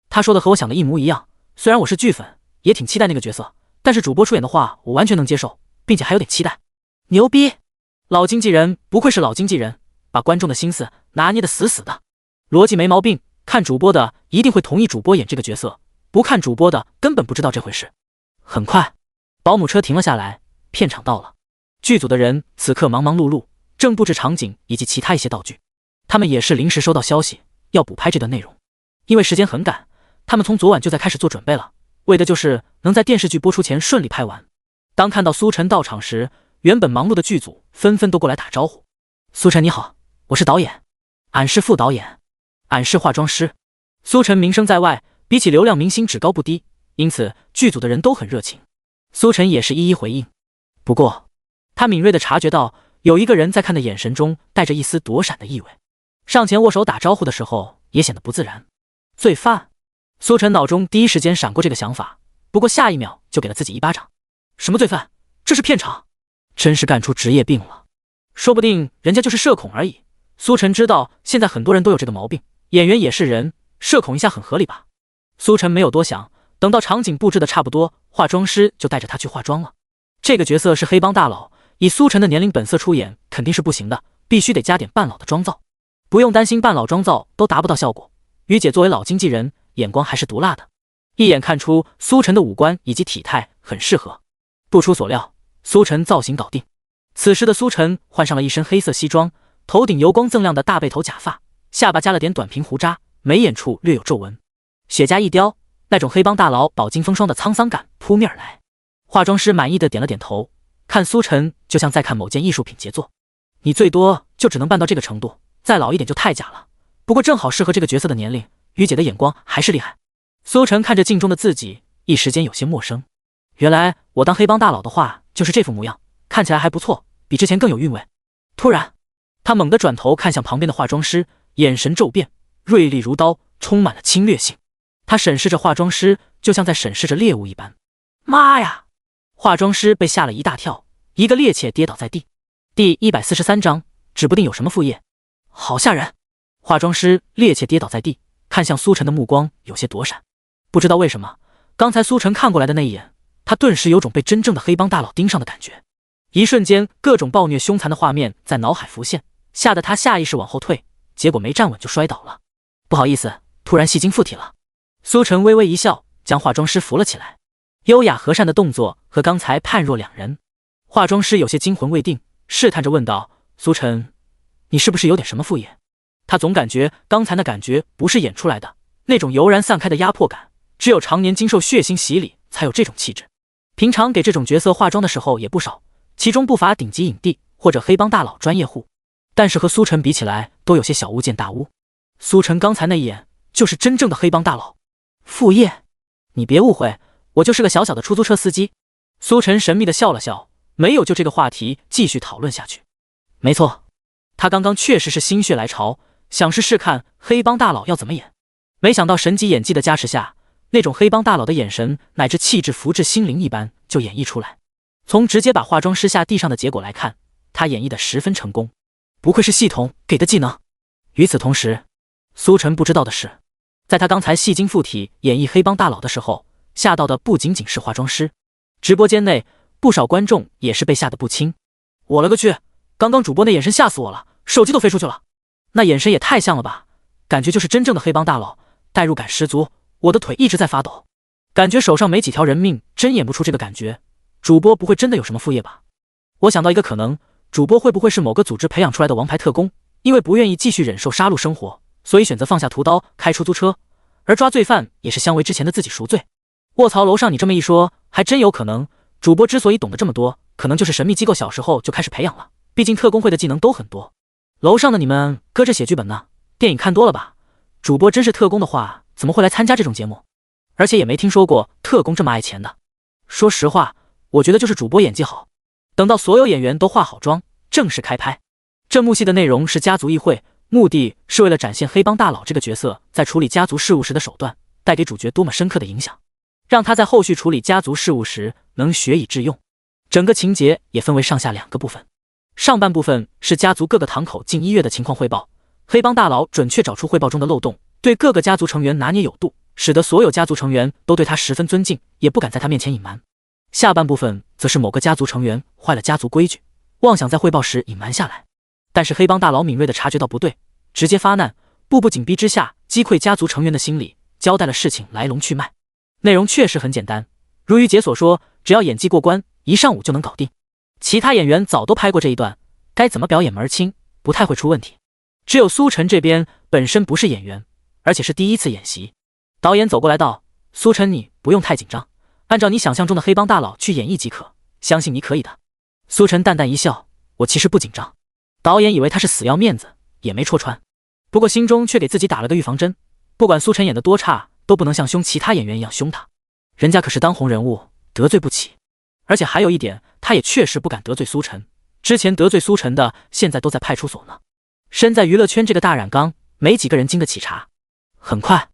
他说的和我想的一模一样，虽然我是剧粉，也挺期待那个角色，但是主播出演的话，我完全能接受，并且还有点期待。牛逼！老经纪人不愧是老经纪人，把观众的心思拿捏得死死的，逻辑没毛病。看主播的一定会同意主播演这个角色，不看主播的根本不知道这回事。很快，保姆车停了下来，片场到了。剧组的人此刻忙忙碌碌，正布置场景以及其他一些道具。他们也是临时收到消息，要补拍这段内容，因为时间很赶，他们从昨晚就在开始做准备了，为的就是能在电视剧播出前顺利拍完。当看到苏晨到场时，原本忙碌的剧组纷纷都过来打招呼。苏晨你好，我是导演，俺是副导演，俺是化妆师。苏晨名声在外，比起流量明星只高不低，因此剧组的人都很热情。苏晨也是一一回应，不过他敏锐地察觉到有一个人在看的眼神中带着一丝躲闪的意味，上前握手打招呼的时候也显得不自然。罪犯？苏晨脑中第一时间闪过这个想法，不过下一秒就给了自己一巴掌。什么罪犯？这是片场，真是干出职业病了。说不定人家就是社恐而已。苏晨知道现在很多人都有这个毛病，演员也是人，社恐一下很合理吧。苏晨没有多想，等到场景布置的差不多，化妆师就带着他去化妆了。这个角色是黑帮大佬，以苏晨的年龄本色出演肯定是不行的，必须得加点半老的妆造。不用担心半老妆造都达不到效果，于姐作为老经纪人，眼光还是毒辣的，一眼看出苏晨的五官以及体态很适合。不出所料，苏晨造型搞定。此时的苏晨换上了一身黑色西装，头顶油光锃亮的大背头假发，下巴加了点短平胡渣，眉眼处略有皱纹，雪茄一叼，那种黑帮大佬饱经风霜的沧桑感扑面而来。化妆师满意的点了点头，看苏晨就像在看某件艺术品杰作。你最多就只能办到这个程度，再老一点就太假了。不过正好适合这个角色的年龄，于姐的眼光还是厉害。苏晨看着镜中的自己，一时间有些陌生。原来我当黑帮大佬的话就是这副模样，看起来还不错，比之前更有韵味。突然他猛地转头看向旁边的化妆师，眼神骤变，锐利如刀，充满了侵略性。他审视着化妆师，就像在审视着猎物一般。妈呀！化妆师被吓了一大跳，一个趔趄跌倒在地。第143章，指不定有什么副业。好吓人！化妆师趔趄跌倒在地，看向苏晨的目光有些躲闪。不知道为什么，刚才苏晨看过来的那一眼，他顿时有种被真正的黑帮大佬盯上的感觉。一瞬间，各种暴虐凶残的画面在脑海浮现，吓得他下意识往后退，结果没站稳就摔倒了。不好意思，突然戏精附体了。苏晨微微一笑，将化妆师扶了起来，优雅和善的动作和刚才判若两人。化妆师有些惊魂未定，试探着问道：“苏晨，你是不是有点什么副业？”他总感觉刚才那感觉不是演出来的，那种油然散开的压迫感，只有常年经受血腥洗礼才有这种气质。平常给这种角色化妆的时候也不少，其中不乏顶级影帝或者黑帮大佬专业户，但是和苏晨比起来都有些小巫见大巫。苏晨刚才那一眼就是真正的黑帮大佬。副业？你别误会，我就是个小小的出租车司机。苏晨神秘地笑了笑，没有就这个话题继续讨论下去。没错，他刚刚确实是心血来潮，想试试看黑帮大佬要怎么演。没想到神级演技的加持下，那种黑帮大佬的眼神乃至气质符至心灵一般就演绎出来。从直接把化妆师下地上的结果来看，他演绎得十分成功，不愧是系统给的技能。与此同时，苏晨不知道的是，在他刚才戏精附体演绎黑帮大佬的时候，吓到的不仅仅是化妆师，直播间内不少观众也是被吓得不轻。我了个去，刚刚主播那眼神吓死我了，手机都飞出去了。那眼神也太像了吧，感觉就是真正的黑帮大佬，代入感十足，我的腿一直在发抖，感觉手上没几条人命，真演不出这个感觉。主播不会真的有什么副业吧？我想到一个可能，主播会不会是某个组织培养出来的王牌特工，因为不愿意继续忍受杀戮生活，所以选择放下屠刀开出租车，而抓罪犯也是相为之前的自己赎罪。卧槽，楼上你这么一说还真有可能，主播之所以懂得这么多，可能就是神秘机构小时候就开始培养了，毕竟特工会的技能都很多。楼上的你们搁这写剧本呢？电影看多了吧？主播真是特工的话，怎么会来参加这种节目？而且也没听说过特工这么爱钱的。说实话，我觉得就是主播演技好。等到所有演员都化好妆，正式开拍。这幕戏的内容是家族议会，目的是为了展现黑帮大佬这个角色在处理家族事务时的手段，带给主角多么深刻的影响，让他在后续处理家族事务时能学以致用。整个情节也分为上下两个部分。上半部分是家族各个堂口近1月的情况汇报，黑帮大佬准确找出汇报中的漏洞，对各个家族成员拿捏有度，使得所有家族成员都对他十分尊敬，也不敢在他面前隐瞒。下半部分则是某个家族成员坏了家族规矩，妄想在汇报时隐瞒下来，但是黑帮大佬敏锐地察觉到不对，直接发难，步步紧逼之下击溃家族成员的心理，交代了事情来龙去脉。内容确实很简单，如于姐所说，只要演技过关，一上午就能搞定。其他演员早都拍过这一段，该怎么表演门儿清，不太会出问题。只有苏晨这边本身不是演员，而且是第一次演习。导演走过来道：“苏晨，你不用太紧张，按照你想象中的黑帮大佬去演绎即可，相信你可以的。”苏晨淡淡一笑：“我其实不紧张。”导演以为他是死要面子，也没戳穿，不过心中却给自己打了个预防针，不管苏晨演得多差，都不能像凶其他演员一样凶他，人家可是当红人物，得罪不起。而且还有一点，他也确实不敢得罪苏晨，之前得罪苏晨的现在都在派出所呢。身在娱乐圈这个大染缸，没几个人经得起查。很快，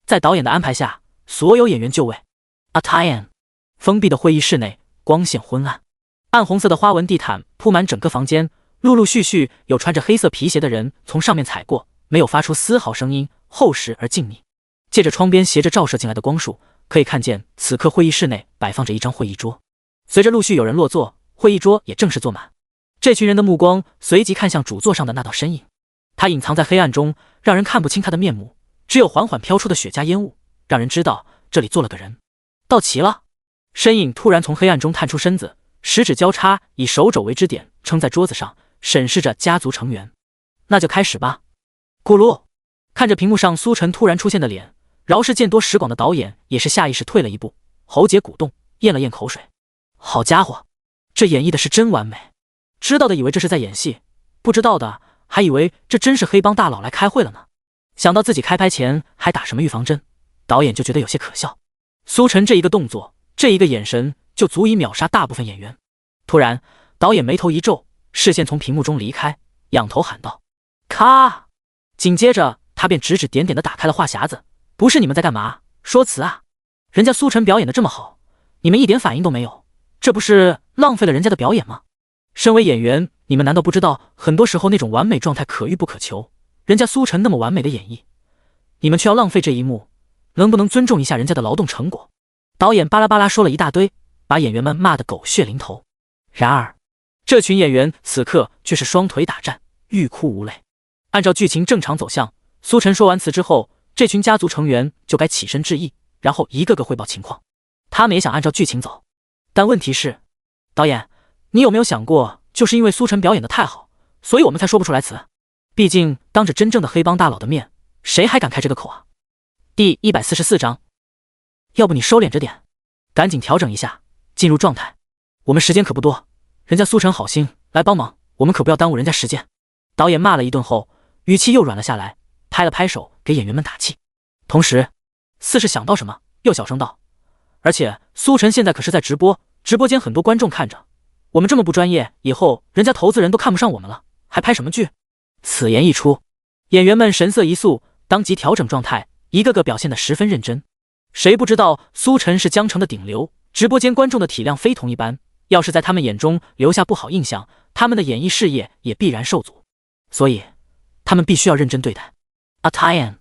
在导演的安排下，所有演员就位。Attire， 封闭的会议室内，光线昏暗，暗红色的花纹地毯铺满整个房间，陆陆续续有穿着黑色皮鞋的人从上面踩过，没有发出丝毫声音，厚实而静谧。借着窗边斜着照射进来的光束，可以看见此刻会议室内摆放着一张会议桌。随着陆续有人落座，会议桌也正式坐满。这群人的目光随即看向主座上的那道身影，他隐藏在黑暗中，让人看不清他的面目，只有缓缓飘出的雪茄烟雾，让人知道这里坐了个人。到齐了。身影突然从黑暗中探出身子，十指交叉，以手肘为支点，撑在桌子上，审视着家族成员。那就开始吧。咕噜，看着屏幕上苏晨突然出现的脸，饶是见多识广的导演也是下意识退了一步，喉结鼓动，咽了咽口水。好家伙，这演绎的是真完美。知道的以为这是在演戏，不知道的还以为这真是黑帮大佬来开会了呢。想到自己开拍前还打什么预防针，导演就觉得有些可笑。苏晨这一个动作，这一个眼神就足以秒杀大部分演员。突然，导演眉头一皱，视线从屏幕中离开，仰头喊道：“咔！”紧接着他便指指点点地打开了话匣子：“不是你们在干嘛？说辞啊！人家苏晨表演的这么好，你们一点反应都没有，这不是浪费了人家的表演吗？身为演员，你们难道不知道很多时候那种完美状态可遇不可求？人家苏晨那么完美的演绎，你们却要浪费这一幕，能不能尊重一下人家的劳动成果？”导演巴拉巴拉说了一大堆，把演员们骂得狗血淋头。然而，这群演员此刻却是双腿打颤，欲哭无泪。按照剧情正常走向，苏晨说完词之后，这群家族成员就该起身致意，然后一个个汇报情况。他们也想按照剧情走，但问题是，导演，你有没有想过，就是因为苏晨表演得太好，所以我们才说不出来词？毕竟当着真正的黑帮大佬的面，谁还敢开这个口啊？第144章，要不你收敛着点，赶紧调整一下，进入状态。我们时间可不多，人家苏晨好心来帮忙，我们可不要耽误人家时间。导演骂了一顿后，语气又软了下来，拍了拍手给演员们打气，同时似是想到什么，又小声道：而且苏晨现在可是在直播，直播间很多观众看着，我们这么不专业，以后人家投资人都看不上我们了，还拍什么剧？此言一出，演员们神色一肃，当即调整状态，一个个表现得十分认真。谁不知道苏晨是江城的顶流，直播间观众的体量非同一般，要是在他们眼中留下不好印象，他们的演艺事业也必然受阻，所以他们必须要认真对待。Atien，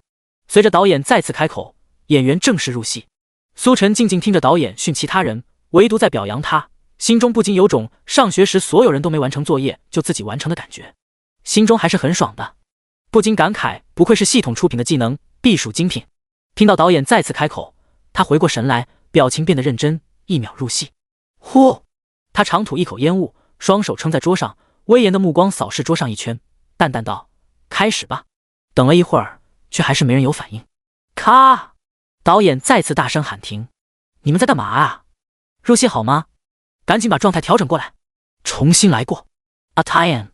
随着导演再次开口，演员正式入戏。苏晨静静听着导演训其他人，唯独在表扬他，心中不禁有种上学时所有人都没完成作业就自己完成的感觉，心中还是很爽的，不禁感慨不愧是系统出品的技能，必属精品。听到导演再次开口，他回过神来，表情变得认真，一秒入戏。呼，他长吐一口烟雾，双手撑在桌上，威严的目光扫视桌上一圈，淡淡道：开始吧。等了一会儿，却还是没人有反应。咔！导演再次大声喊停。你们在干嘛啊？入戏好吗？赶紧把状态调整过来，重新来过。Atien，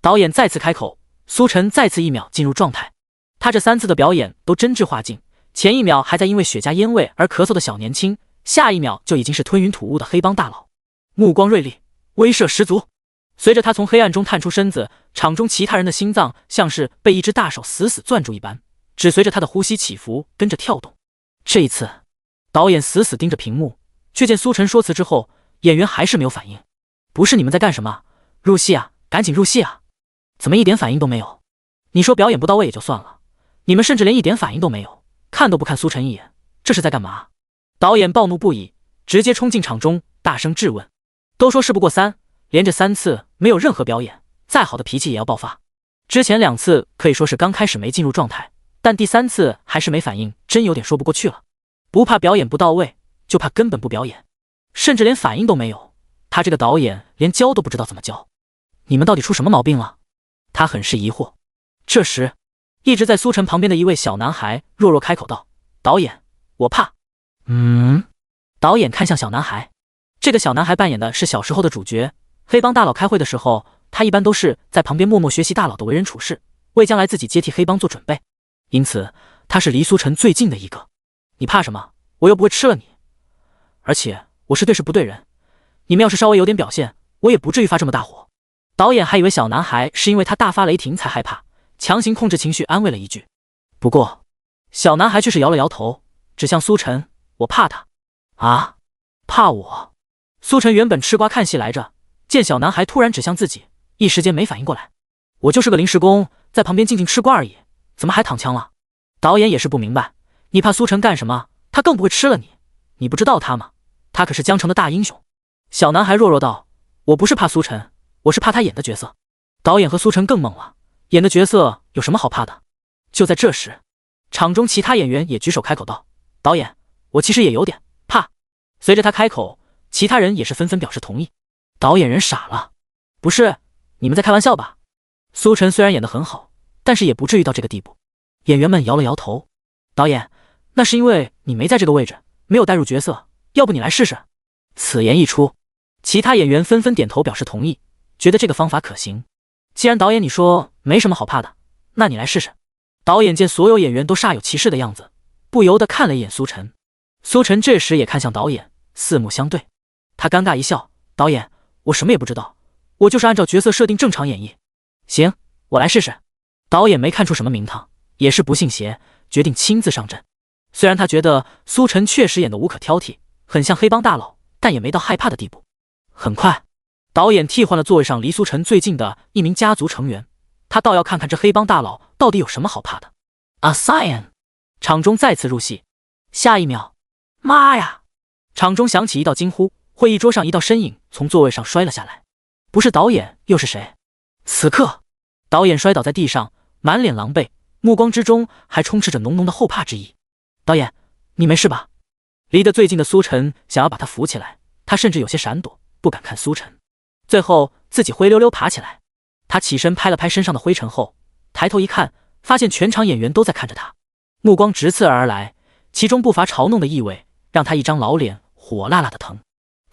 导演再次开口，苏晨再次一秒进入状态。他这3次的表演都真挚化境，前一秒还在因为雪茄烟味而咳嗽的小年轻，下一秒就已经是吞云吐雾的黑帮大佬，目光锐利，威慑十足。随着他从黑暗中探出身子，场中其他人的心脏像是被一只大手死死攥住一般，只随着他的呼吸起伏跟着跳动。这一次，导演死死盯着屏幕，却见苏晨说辞之后，演员还是没有反应。不是你们在干什么？入戏啊，赶紧入戏啊！怎么一点反应都没有？你说表演不到位也就算了，你们甚至连一点反应都没有，看都不看苏晨一眼，这是在干嘛？导演暴怒不已，直接冲进场中，大声质问。都说事不过三，连着3次没有任何表演，再好的脾气也要爆发。之前2次可以说是刚开始没进入状态，但第3次还是没反应，真有点说不过去了。不怕表演不到位，就怕根本不表演，甚至连反应都没有。他这个导演连教都不知道怎么教，你们到底出什么毛病了？他很是疑惑。这时，一直在苏晨旁边的一位小男孩弱弱开口道：导演，我怕。导演看向小男孩，这个小男孩扮演的是小时候的主角。黑帮大佬开会的时候，他一般都是在旁边默默学习大佬的为人处事，为将来自己接替黑帮做准备，因此他是离苏晨最近的一个。你怕什么？我又不会吃了你，而且我是对事不对人，你们要是稍微有点表现，我也不至于发这么大火。导演还以为小男孩是因为他大发雷霆才害怕，强行控制情绪安慰了一句，不过小男孩却是摇了摇头，指向苏晨：我怕他。啊，怕我？苏晨原本吃瓜看戏来着，见小男孩突然指向自己，一时间没反应过来。我就是个临时工，在旁边静静吃瓜而已，怎么还躺枪了？导演也是不明白，你怕苏晨干什么？他更不会吃了你，你不知道他吗？他可是江城的大英雄。小男孩弱弱道：我不是怕苏晨，我是怕他演的角色。导演和苏晨更懵了，演的角色有什么好怕的？就在这时，场中其他演员也举手开口道：导演，我其实也有点怕。随着他开口，其他人也是纷纷表示同意。导演人傻了，不是，你们在开玩笑吧？苏晨虽然演得很好，但是也不至于到这个地步。演员们摇了摇头。导演，那是因为你没在这个位置，没有带入角色，要不你来试试？此言一出，其他演员纷纷点头表示同意，觉得这个方法可行。既然导演你说没什么好怕的，那你来试试。导演见所有演员都煞有其事的样子，不由得看了一眼苏晨。苏晨这时也看向导演，四目相对。他尴尬一笑：导演，我什么也不知道，我就是按照角色设定正常演绎。行，我来试试。导演没看出什么名堂，也是不信邪，决定亲自上阵。虽然他觉得苏晨确实演得无可挑剔，很像黑帮大佬，但也没到害怕的地步。很快，导演替换了座位上离苏晨最近的一名家族成员，他倒要看看这黑帮大佬到底有什么好怕的。Atien， 场中再次入戏。下一秒，妈呀！场中响起一道惊呼，会议桌上一道身影从座位上摔了下来，不是导演又是谁？此刻，导演摔倒在地上，满脸狼狈，目光之中还充斥着浓浓的后怕之意。导演，你没事吧？离得最近的苏晨想要把他扶起来，他甚至有些闪躲，不敢看苏晨。最后自己灰溜溜爬起来，他起身拍了拍身上的灰尘后，抬头一看，发现全场演员都在看着他，目光直刺而来，其中不乏嘲弄的意味，让他一张老脸火辣辣的疼。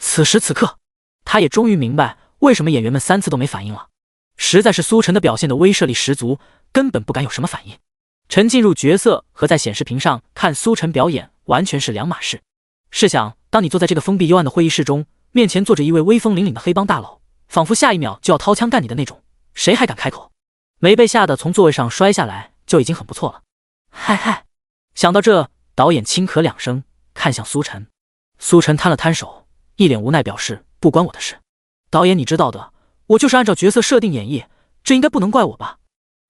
此时此刻，他也终于明白为什么演员们3次都没反应了，实在是苏晨的表现的威慑力十足，根本不敢有什么反应。沉浸入角色和在显示屏上看苏晨表演完全是两码事。试想，当你坐在这个封闭幽暗的会议室中，面前坐着一位威风凛凛的黑帮大佬，仿佛下一秒就要掏枪干你的那种，谁还敢开口？没被吓得从座位上摔下来就已经很不错了。嗨嗨，想到这，导演轻咳2声，看向苏晨。苏晨摊了摊手，一脸无奈表示不关我的事。导演你知道的，我就是按照角色设定演绎，这应该不能怪我吧？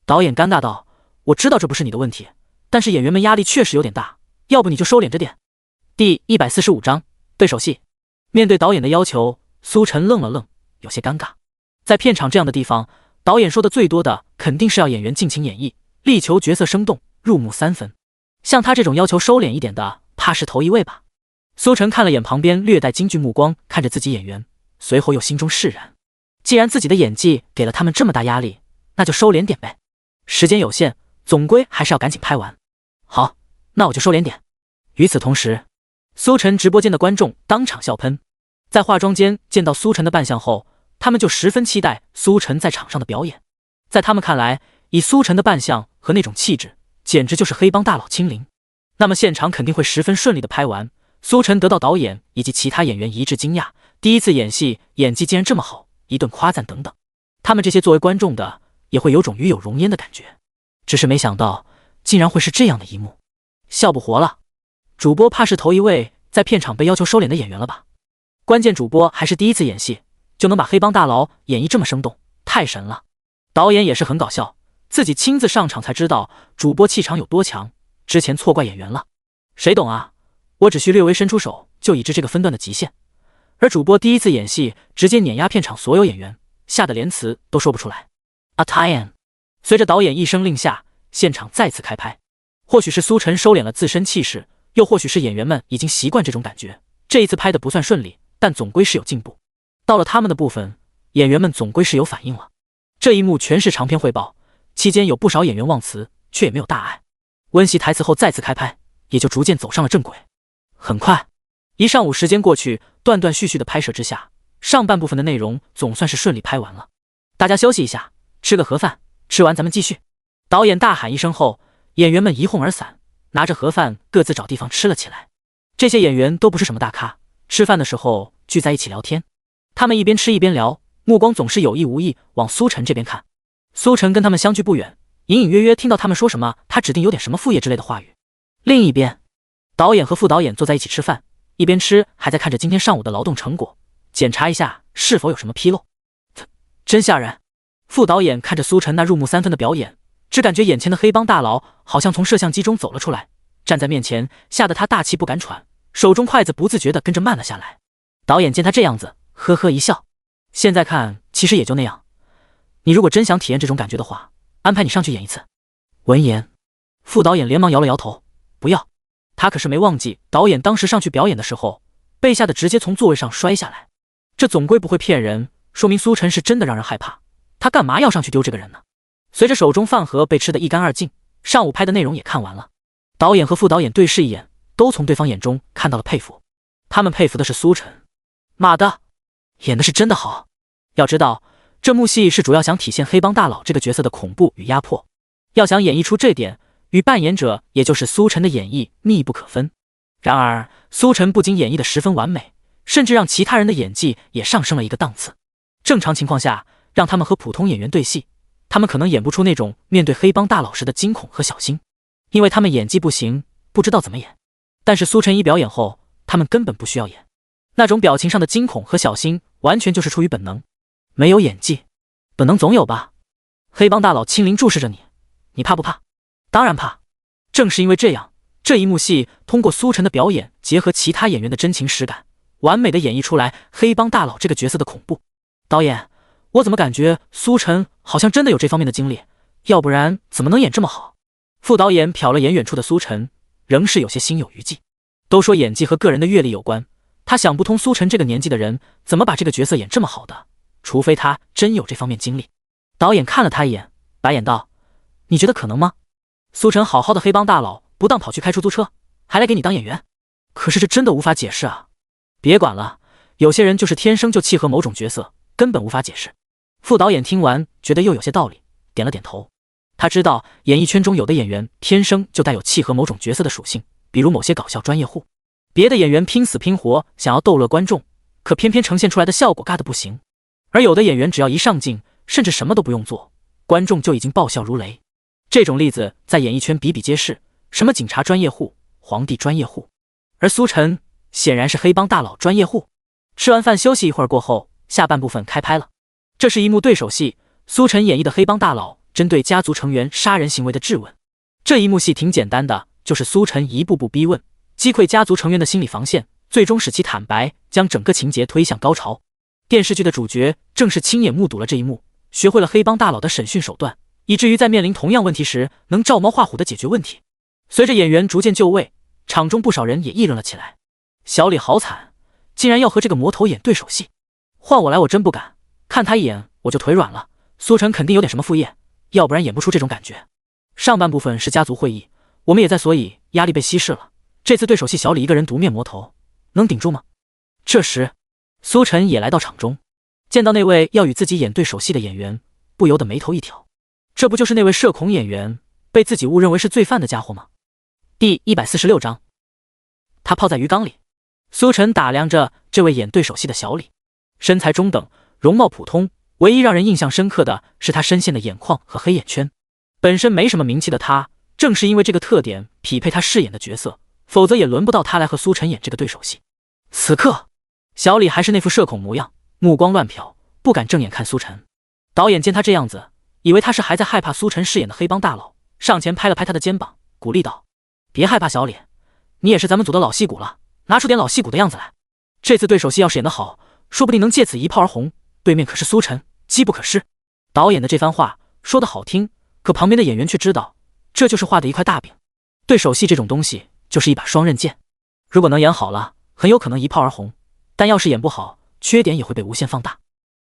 导演尴尬道，我知道这不是你的问题，但是演员们压力确实有点大，要不你就收敛着点。第145章对手戏。面对导演的要求，苏晨愣了愣，有些尴尬。在片场这样的地方，导演说的最多的肯定是要演员尽情演绎，力求角色生动，入木3分。像他这种要求收敛一点的，怕是头一位吧。苏晨看了眼旁边略带惊惧目光看着自己演员，随后又心中释然，既然自己的演技给了他们这么大压力，那就收敛点呗。时间有限，总归还是要赶紧拍完。好，那我就收敛点。与此同时，苏晨直播间的观众当场笑喷。在化妆间见到苏晨的扮相后，他们就十分期待苏晨在场上的表演。在他们看来，以苏晨的扮相和那种气质，简直就是黑帮大佬亲临。那么现场肯定会十分顺利的拍完。苏晨得到导演以及其他演员一致惊讶，第一次演戏，演技竟然这么好，一顿夸赞等等。他们这些作为观众的，也会有种与有荣焉的感觉。只是没想到，竟然会是这样的一幕，笑不活了。主播怕是头一位在片场被要求收敛的演员了吧？关键主播还是第一次演戏，就能把黑帮大佬演绎这么生动，太神了。导演也是很搞笑，自己亲自上场才知道主播气场有多强，之前错怪演员了。谁懂啊？我只需略微伸出手就已知这个分段的极限，而主播第一次演戏直接碾压片场所有演员，吓得连词都说不出来。Atien， 随着导演一声令下，现场再次开拍。或许是苏晨收敛了自身气势，又或许是演员们已经习惯这种感觉，这一次拍的不算顺利，但总归是有进步。到了他们的部分，演员们总归是有反应了。这一幕全是长篇汇报，期间有不少演员忘词，却也没有大碍。温习台词后再次开拍，也就逐渐走上了正轨。很快，一上午时间过去，断断续续的拍摄之下，上半部分的内容总算是顺利拍完了。大家休息一下，吃个盒饭，吃完咱们继续。导演大喊一声后，演员们一哄而散，拿着盒饭各自找地方吃了起来。这些演员都不是什么大咖，吃饭的时候聚在一起聊天，他们一边吃一边聊，目光总是有意无意往苏晨这边看。苏晨跟他们相距不远，隐隐约约听到他们说什么他指定有点什么副业之类的话语。另一边，导演和副导演坐在一起吃饭，一边吃还在看着今天上午的劳动成果，检查一下是否有什么纰漏。真吓人！副导演看着苏晨那入木3分的表演，只感觉眼前的黑帮大佬好像从摄像机中走了出来，站在面前，吓得他大气不敢喘，手中筷子不自觉地跟着慢了下来。导演见他这样子，呵呵一笑，现在看其实也就那样，你如果真想体验这种感觉的话，安排你上去演一次。闻言，副导演连忙摇了摇头，不要。他可是没忘记导演当时上去表演的时候，被吓得直接从座位上摔下来。这总归不会骗人，说明苏晨是真的让人害怕，他干嘛要上去丢这个人呢？随着手中饭盒被吃得一干二净，上午拍的内容也看完了。导演和副导演对视一眼，都从对方眼中看到了佩服。他们佩服的是苏晨，妈的，演的是真的好。要知道，这幕戏是主要想体现黑帮大佬这个角色的恐怖与压迫，要想演绎出这点，与扮演者也就是苏晨的演绎密不可分。然而，苏晨不仅演绎的十分完美，甚至让其他人的演技也上升了一个档次。正常情况下，让他们和普通演员对戏，他们可能演不出那种面对黑帮大佬时的惊恐和小心，因为他们演技不行，不知道怎么演。但是苏晨一表演后，他们根本不需要演，那种表情上的惊恐和小心，完全就是出于本能。没有演技，本能总有吧？黑帮大佬亲临注视着你，你怕不怕？当然怕。正是因为这样，这一幕戏通过苏晨的表演，结合其他演员的真情实感，完美的演绎出来黑帮大佬这个角色的恐怖。导演，我怎么感觉苏晨好像真的有这方面的经历，要不然怎么能演这么好？副导演瞟了眼远处的苏晨，仍是有些心有余悸。都说演技和个人的阅历有关，他想不通苏晨这个年纪的人怎么把这个角色演这么好的，除非他真有这方面经历。导演看了他一眼，白眼道：“你觉得可能吗？苏晨好好的黑帮大佬，不当跑去开出租车，还来给你当演员？可是这真的无法解释啊！别管了，有些人就是天生就契合某种角色，根本无法解释。”副导演听完觉得又有些道理，点了点头。他知道演艺圈中有的演员天生就带有契合某种角色的属性，比如某些搞笑专业户。别的演员拼死拼活想要逗乐观众，可偏偏呈现出来的效果尬得不行。而有的演员只要一上镜，甚至什么都不用做，观众就已经爆笑如雷。这种例子在演艺圈比比皆是，什么警察专业户、皇帝专业户，而苏晨显然是黑帮大佬专业户。吃完饭休息一会儿过后，下半部分开拍了。这是一幕对手戏，苏晨演绎的黑帮大佬针对家族成员杀人行为的质问。这一幕戏挺简单的，就是苏晨一步步逼问，击溃家族成员的心理防线，最终使其坦白，将整个情节推向高潮。电视剧的主角正是亲眼目睹了这一幕，学会了黑帮大佬的审讯手段，以至于在面临同样问题时能照猫画虎的解决问题。随着演员逐渐就位，场中不少人也议论了起来。小李好惨，竟然要和这个魔头演对手戏，换我来我真不敢，看他一眼我就腿软了。苏晨肯定有点什么副业，要不然演不出这种感觉。上半部分是家族会议，我们也在，所以压力被稀释了。这次对手戏小李一个人独面魔头，能顶住吗？这时苏晨也来到场中，见到那位要与自己演对手戏的演员，不由得眉头一挑。这不就是那位社恐演员被自己误认为是罪犯的家伙吗？第146章，他泡在鱼缸里。苏晨打量着这位演对手戏的小李，身材中等，容貌普通，唯一让人印象深刻的是他深陷的眼眶和黑眼圈。本身没什么名气的他，正是因为这个特点匹配他饰演的角色，否则也轮不到他来和苏晨演这个对手戏。此刻小李还是那副社恐模样，目光乱瞟，不敢正眼看苏晨。导演见他这样子，以为他是还在害怕苏晨饰演的黑帮大佬，上前拍了拍他的肩膀，鼓励道：“别害怕小李，你也是咱们组的老戏骨了，拿出点老戏骨的样子来。这次对手戏要是演得好，说不定能借此一炮而红，对面可是苏晨，机不可失。”导演的这番话说得好听，可旁边的演员却知道，这就是画的一块大饼。对手戏这种东西就是一把双刃剑，如果能演好了，很有可能一炮而红，但要是演不好，缺点也会被无限放大。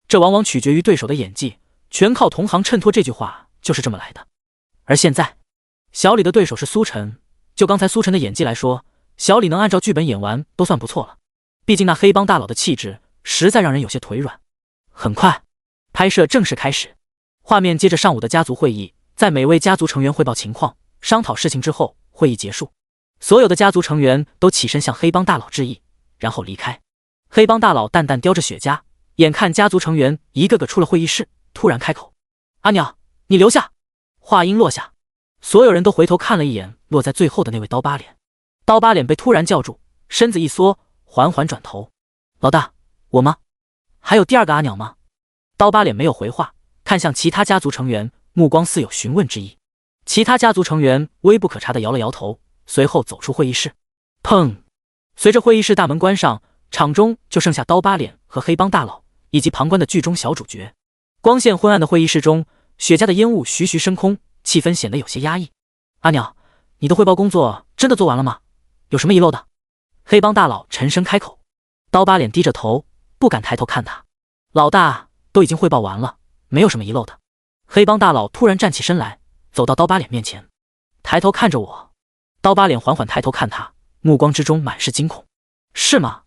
这往往取决于对手的演技，全靠同行衬托，这句话就是这么来的。而现在小李的对手是苏晨，就刚才苏晨的演技来说，小李能按照剧本演完都算不错了，毕竟那黑帮大佬的气质实在让人有些腿软。很快拍摄正式开始，画面接着上午的家族会议，在每位家族成员汇报情况、商讨事情之后，会议结束，所有的家族成员都起身向黑帮大佬致意，然后离开。黑帮大佬淡淡叼着雪茄，眼看家族成员一个个出了会议室，突然开口：“阿娘，你留下。”话音落下，所有人都回头看了一眼落在最后的那位刀疤脸。刀疤脸被突然叫住，身子一缩，缓缓转头：“老大，我吗？还有第二个阿鸟吗？”刀疤脸没有回话，看向其他家族成员，目光似有询问之意。其他家族成员微不可察地摇了摇头，随后走出会议室。砰！随着会议室大门关上，场中就剩下刀疤脸和黑帮大佬以及旁观的剧中小主角。光线昏暗的会议室中，雪茄的烟雾徐徐升空，气氛显得有些压抑。阿鸟，你的汇报工作真的做完了吗？有什么遗漏的？黑帮大佬沉声开口。刀疤脸低着头，不敢抬头看他。老大，都已经汇报完了，没有什么遗漏的。黑帮大佬突然站起身来，走到刀疤脸面前，抬头看着我。刀疤脸缓缓抬头看他，目光之中满是惊恐。是吗？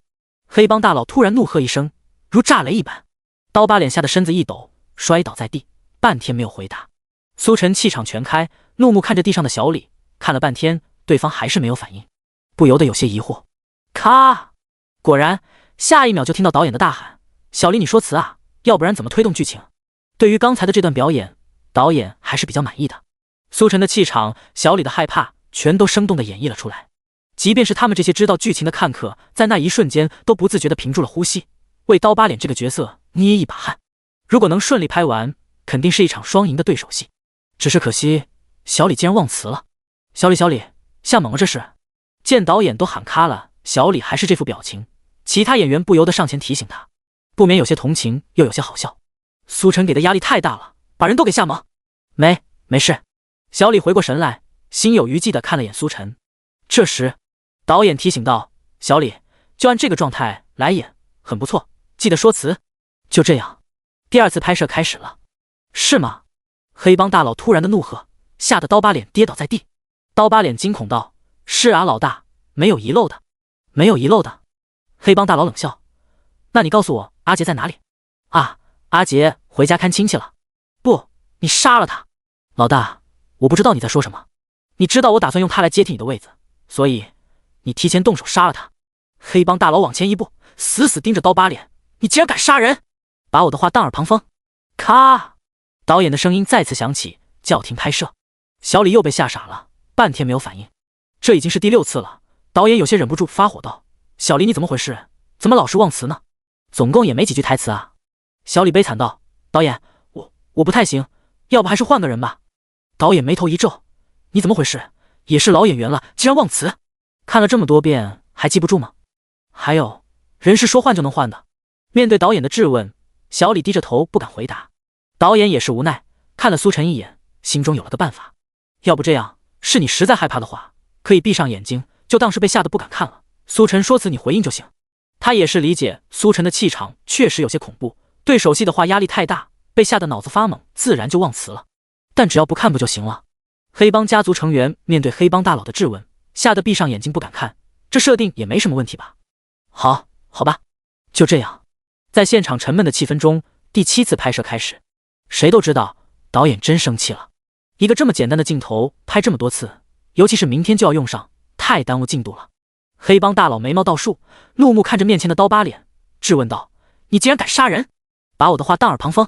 黑帮大佬突然怒喝一声，如炸雷一般。刀疤脸吓得身子一抖，摔倒在地，半天没有回答。苏晨气场全开，怒目看着地上的小李，看了半天，对方还是没有反应，不由得有些疑惑。咔！果然，下一秒就听到导演的大喊：“小李，你说词啊，要不然怎么推动剧情？”对于刚才的这段表演，导演还是比较满意的。苏晨的气场，小李的害怕，全都生动地演绎了出来。即便是他们这些知道剧情的看客，在那一瞬间都不自觉地屏住了呼吸，为刀疤脸这个角色捏一把汗。如果能顺利拍完，肯定是一场双赢的对手戏。只是可惜，小李竟然忘词了。小李，吓懵了这是。见导演都喊卡了，小李还是这副表情，其他演员不由得上前提醒他，不免有些同情，又有些好笑。苏晨给的压力太大了，把人都给吓懵。没事。小李回过神来，心有余悸地看了眼苏晨。这时，导演提醒道：“小李，就按这个状态来演，很不错，记得说词。”就这样，第二次拍摄开始了。是吗？黑帮大佬突然的怒喝，吓得刀疤脸跌倒在地。刀疤脸惊恐道：“是啊，老大，没有遗漏的，没有遗漏的。”黑帮大佬冷笑：“那你告诉我，阿杰在哪里？”啊，阿杰回家看亲戚了。不，你杀了他。老大，我不知道你在说什么。你知道我打算用他来接替你的位子，所以你提前动手杀了他。黑帮大佬往前一步，死死盯着刀疤脸：“你竟然敢杀人，把我的话当耳旁风！”咔，导演的声音再次响起，叫停拍摄。小李又被吓傻了，半天没有反应。这已经是第6次了，导演有些忍不住发火道：“小李，你怎么回事？怎么老是忘词呢？总共也没几句台词啊！”小李悲惨道：“导演，我不太行，要不还是换个人吧。”导演眉头一皱：“你怎么回事？也是老演员了，竟然忘词？看了这么多遍还记不住吗？还有，人是说换就能换的。”面对导演的质问，小李低着头不敢回答。导演也是无奈，看了苏晨一眼，心中有了个办法。要不这样，是你实在害怕的话，可以闭上眼睛，就当是被吓得不敢看了。苏晨说辞你回应就行。他也是理解苏晨的气场确实有些恐怖，对手戏的话压力太大，被吓得脑子发懵，自然就忘词了。但只要不看不就行了。黑帮家族成员面对黑帮大佬的质问，吓得闭上眼睛不敢看，这设定也没什么问题吧？好吧，就这样。在现场沉闷的气氛中，第7次拍摄开始。谁都知道导演真生气了，一个这么简单的镜头拍这么多次，尤其是明天就要用上，太耽误进度了。黑帮大佬眉毛倒竖，怒目看着面前的刀疤脸，质问道：“你竟然敢杀人，把我的话当耳旁风！”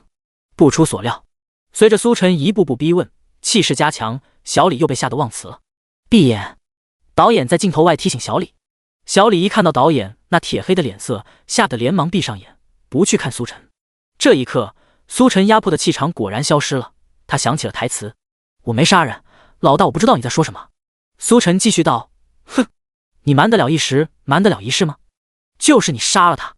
不出所料，随着苏晨一步步逼问，气势加强，小李又被吓得忘词了。闭眼！导演在镜头外提醒小李。小李一看到导演那铁黑的脸色，吓得连忙闭上眼，不去看苏晨。这一刻，苏晨压迫的气场果然消失了。他想起了台词：“我没杀人，老大，我不知道你在说什么。”苏晨继续道：“哼，你瞒得了一时，瞒得了一世吗？就是你杀了他。”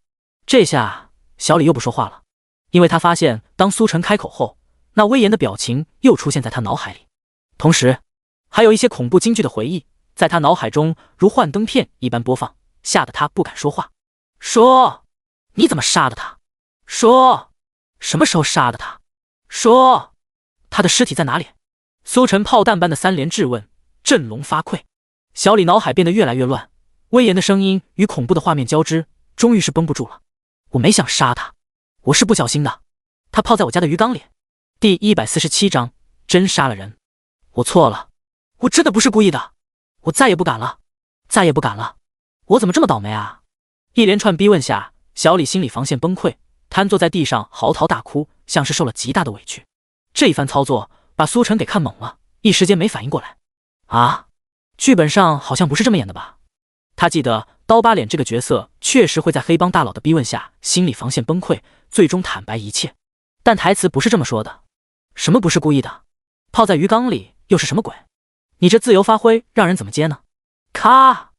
这下小李又不说话了，因为他发现当苏晨开口后，那威严的表情又出现在他脑海里，同时还有一些恐怖京剧的回忆在他脑海中如幻灯片一般播放，吓得他不敢说话。说，你怎么杀的他？说，什么时候杀的他？说，他的尸体在哪里？苏晨炮弹般的3连质问，振聋发聩。小李脑海变得越来越乱，威严的声音与恐怖的画面交织，终于是绷不住了。我没想杀他，我是不小心的，他泡在我家的鱼缸里。第147章，真杀了人。我错了，我真的不是故意的，我再也不敢了，再也不敢了。我怎么这么倒霉啊？一连串逼问下，小李心理防线崩溃，瘫坐在地上嚎啕大哭，像是受了极大的委屈。这一番操作把苏晨给看懵了，一时间没反应过来。啊，剧本上好像不是这么演的吧？他记得刀疤脸这个角色确实会在黑帮大佬的逼问下心理防线崩溃，最终坦白一切，但台词不是这么说的。什么不是故意的？泡在鱼缸里又是什么鬼？你这自由发挥让人怎么接呢？咔！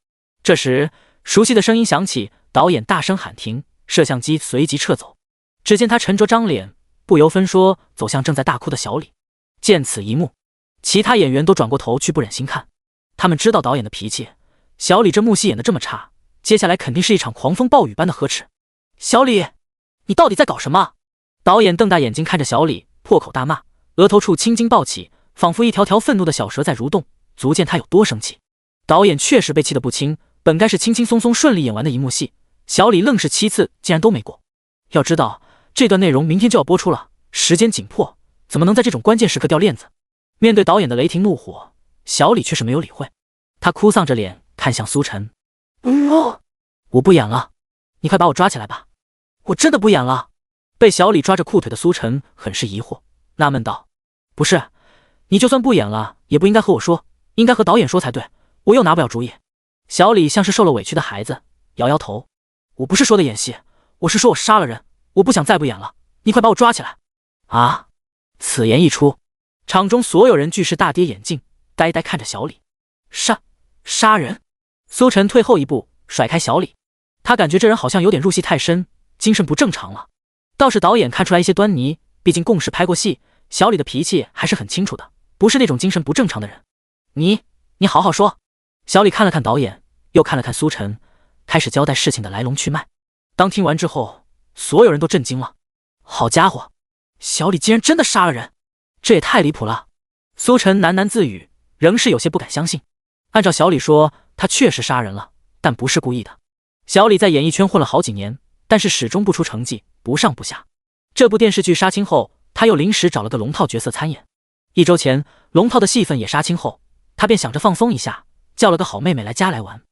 这时熟悉的声音响起，导演大声喊停，摄像机随即撤走。只见他沉着张脸，不由分说走向正在大哭的小李。见此一幕，其他演员都转过头去，不忍心看。他们知道导演的脾气，小李这幕戏演得这么差，接下来肯定是一场狂风暴雨般的呵斥。小李，你到底在搞什么？导演瞪大眼睛看着小李，破口大骂，额头处青筋暴起，仿佛一条条愤怒的小蛇在蠕动，足见他有多生气。导演确实被气得不轻，本该是轻轻松松顺利演完的一幕戏，小李愣是7次竟然都没过。要知道这段内容明天就要播出了，时间紧迫，怎么能在这种关键时刻掉链子？面对导演的雷霆怒火，小李却是没有理会，他哭丧着脸看向苏晨：“我不演了，你快把我抓起来吧，我真的不演了。”被小李抓着裤腿的苏晨很是疑惑，纳闷道：“不是，你就算不演了，也不应该和我说，应该和导演说才对，我又拿不了主意。”小李像是受了委屈的孩子，摇摇头：“我不是说的演戏，我是说我杀了人，我不想再不演了，你快把我抓起来。”啊！此言一出，场中所有人俱是大跌眼镜，呆呆看着小李。杀人！苏晨退后一步，甩开小李。他感觉这人好像有点入戏太深，精神不正常了。倒是导演看出来一些端倪，毕竟共事拍过戏，小李的脾气还是很清楚的，不是那种精神不正常的人。你好好说。小李看了看导演，又看了看苏晨，开始交代事情的来龙去脉。当听完之后，所有人都震惊了。好家伙，小李竟然真的杀了人，这也太离谱了。苏晨喃喃自语，仍是有些不敢相信。按照小李说，他确实杀人了，但不是故意的。小李在演艺圈混了好几年，但是始终不出成绩，不上不下。这部电视剧杀青后，他又临时找了个龙套角色参演。1周前，龙套的戏份也杀青后，他便想着放松一下，叫了个好妹妹来家来玩。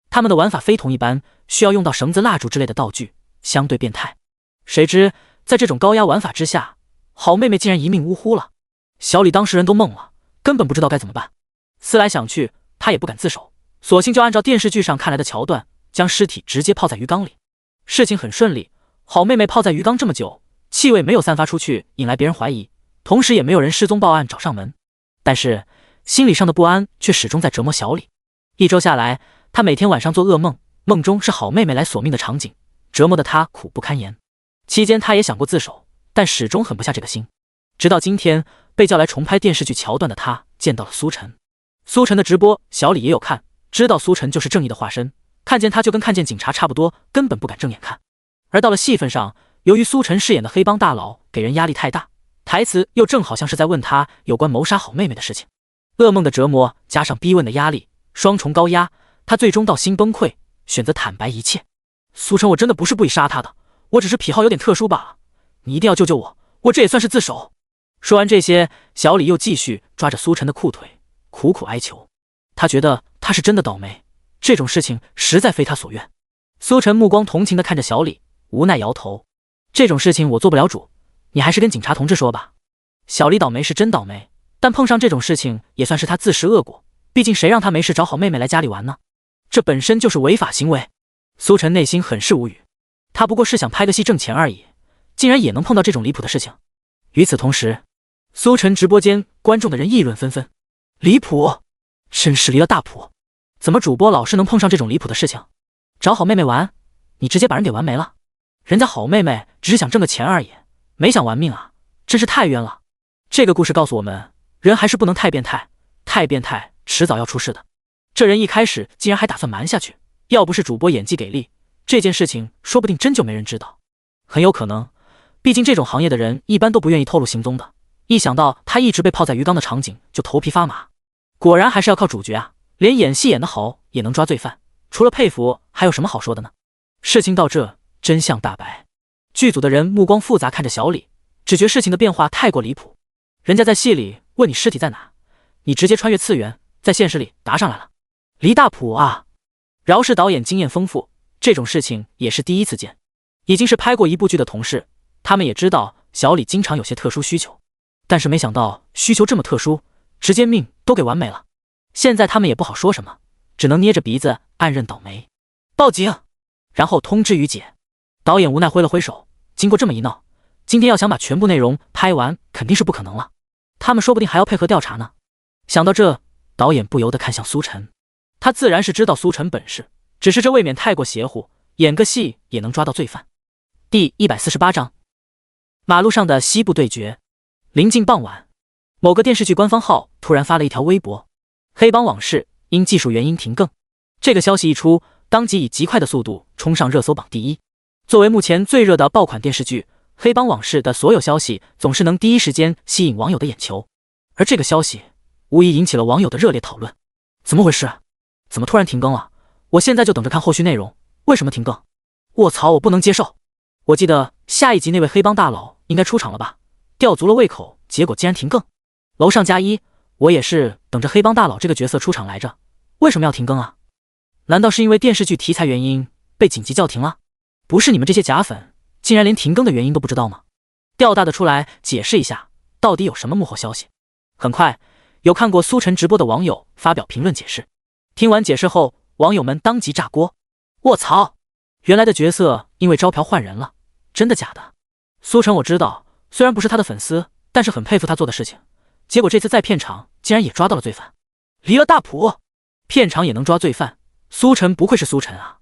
他们的玩法非同一般，需要用到绳子、蜡烛之类的道具，相对变态。谁知在这种高压玩法之下，好妹妹竟然一命呜呼了。小李当时人都懵了，根本不知道该怎么办。思来想去，他也不敢自首，索性就按照电视剧上看来的桥段，将尸体直接泡在鱼缸里。事情很顺利，好妹妹泡在鱼缸这么久，气味没有散发出去，引来别人怀疑，同时也没有人失踪报案找上门。但是心理上的不安却始终在折磨小李。1周下来，他每天晚上做噩梦，梦中是好妹妹来索命的场景，折磨得他苦不堪言。期间他也想过自首，但始终狠不下这个心。直到今天，被叫来重拍电视剧桥段的他见到了苏晨。苏晨的直播小李也有看，知道苏晨就是正义的化身，看见他就跟看见警察差不多，根本不敢正眼看。而到了戏份上，由于苏晨饰演的黑帮大佬给人压力太大，台词又正好像是在问他有关谋杀好妹妹的事情，噩梦的折磨加上逼问的压力，双重高压，他最终到心崩溃，选择坦白一切。苏晨，我真的不是故意杀他的，我只是癖好有点特殊罢了，你一定要救救我，我这也算是自首。说完这些，小李又继续抓着苏晨的裤腿，苦苦哀求。他觉得他是真的倒霉，这种事情实在非他所愿。苏晨目光同情地看着小李，无奈摇头，这种事情我做不了主，你还是跟警察同志说吧。小李倒霉是真倒霉，但碰上这种事情也算是他自食恶果，毕竟谁让他没事找好妹妹来家里玩呢？这本身就是违法行为。苏晨内心很是无语，他不过是想拍个戏挣钱而已，竟然也能碰到这种离谱的事情。与此同时，苏晨直播间观众的人议论纷纷，离谱，真是离了大谱，怎么主播老是能碰上这种离谱的事情？找好妹妹玩，你直接把人给玩没了，人家好妹妹只是想挣个钱而已，没想玩命啊，真是太冤了。这个故事告诉我们，人还是不能太变态，太变态迟早要出事的。这人一开始竟然还打算瞒下去，要不是主播演技给力，这件事情说不定真就没人知道。很有可能，毕竟这种行业的人一般都不愿意透露行踪的，一想到他一直被泡在鱼缸的场景就头皮发麻。果然还是要靠主角啊，连演戏演得好也能抓罪犯，除了佩服还有什么好说的呢？事情到这真相大白，剧组的人目光复杂看着小李，只觉事情的变化太过离谱。人家在戏里问你尸体在哪，你直接穿越次元，在现实里答上来了，离大谱啊！饶是导演经验丰富，这种事情也是第一次见。已经是拍过一部剧的同事，他们也知道小李经常有些特殊需求，但是没想到需求这么特殊，直接命都给完没了。现在他们也不好说什么，只能捏着鼻子暗认倒霉，报警，然后通知于姐。导演无奈挥了挥手，经过这么一闹，今天要想把全部内容拍完肯定是不可能了，他们说不定还要配合调查呢。想到这，导演不由得看向苏晨，他自然是知道苏晨本事，只是这未免太过邪乎，演个戏也能抓到罪犯。第148章，马路上的西部对决。临近傍晚，某个电视剧官方号突然发了一条微博，黑帮往事因技术原因停更。这个消息一出，当即以极快的速度冲上热搜榜第一。作为目前最热的爆款电视剧，黑帮往事的所有消息总是能第一时间吸引网友的眼球，而这个消息无疑引起了网友的热烈讨论。怎么回事？怎么突然停更了？我现在就等着看后续内容，为什么停更？卧槽，我不能接受！我记得下一集那位黑帮大佬应该出场了吧？吊足了胃口，结果竟然停更。楼上加一，我也是等着黑帮大佬这个角色出场来着，为什么要停更啊？难道是因为电视剧题材原因被紧急叫停了？不是你们这些假粉，竟然连停更的原因都不知道吗？吊大的出来解释一下，到底有什么幕后消息？很快，有看过苏晨直播的网友发表评论解释。听完解释后，网友们当即炸锅。卧槽，原来的角色因为招嫖换人了，真的假的？苏晨我知道，虽然不是他的粉丝，但是很佩服他做的事情。结果这次在片场竟然也抓到了罪犯，离了大谱！片场也能抓罪犯，苏晨不愧是苏晨啊！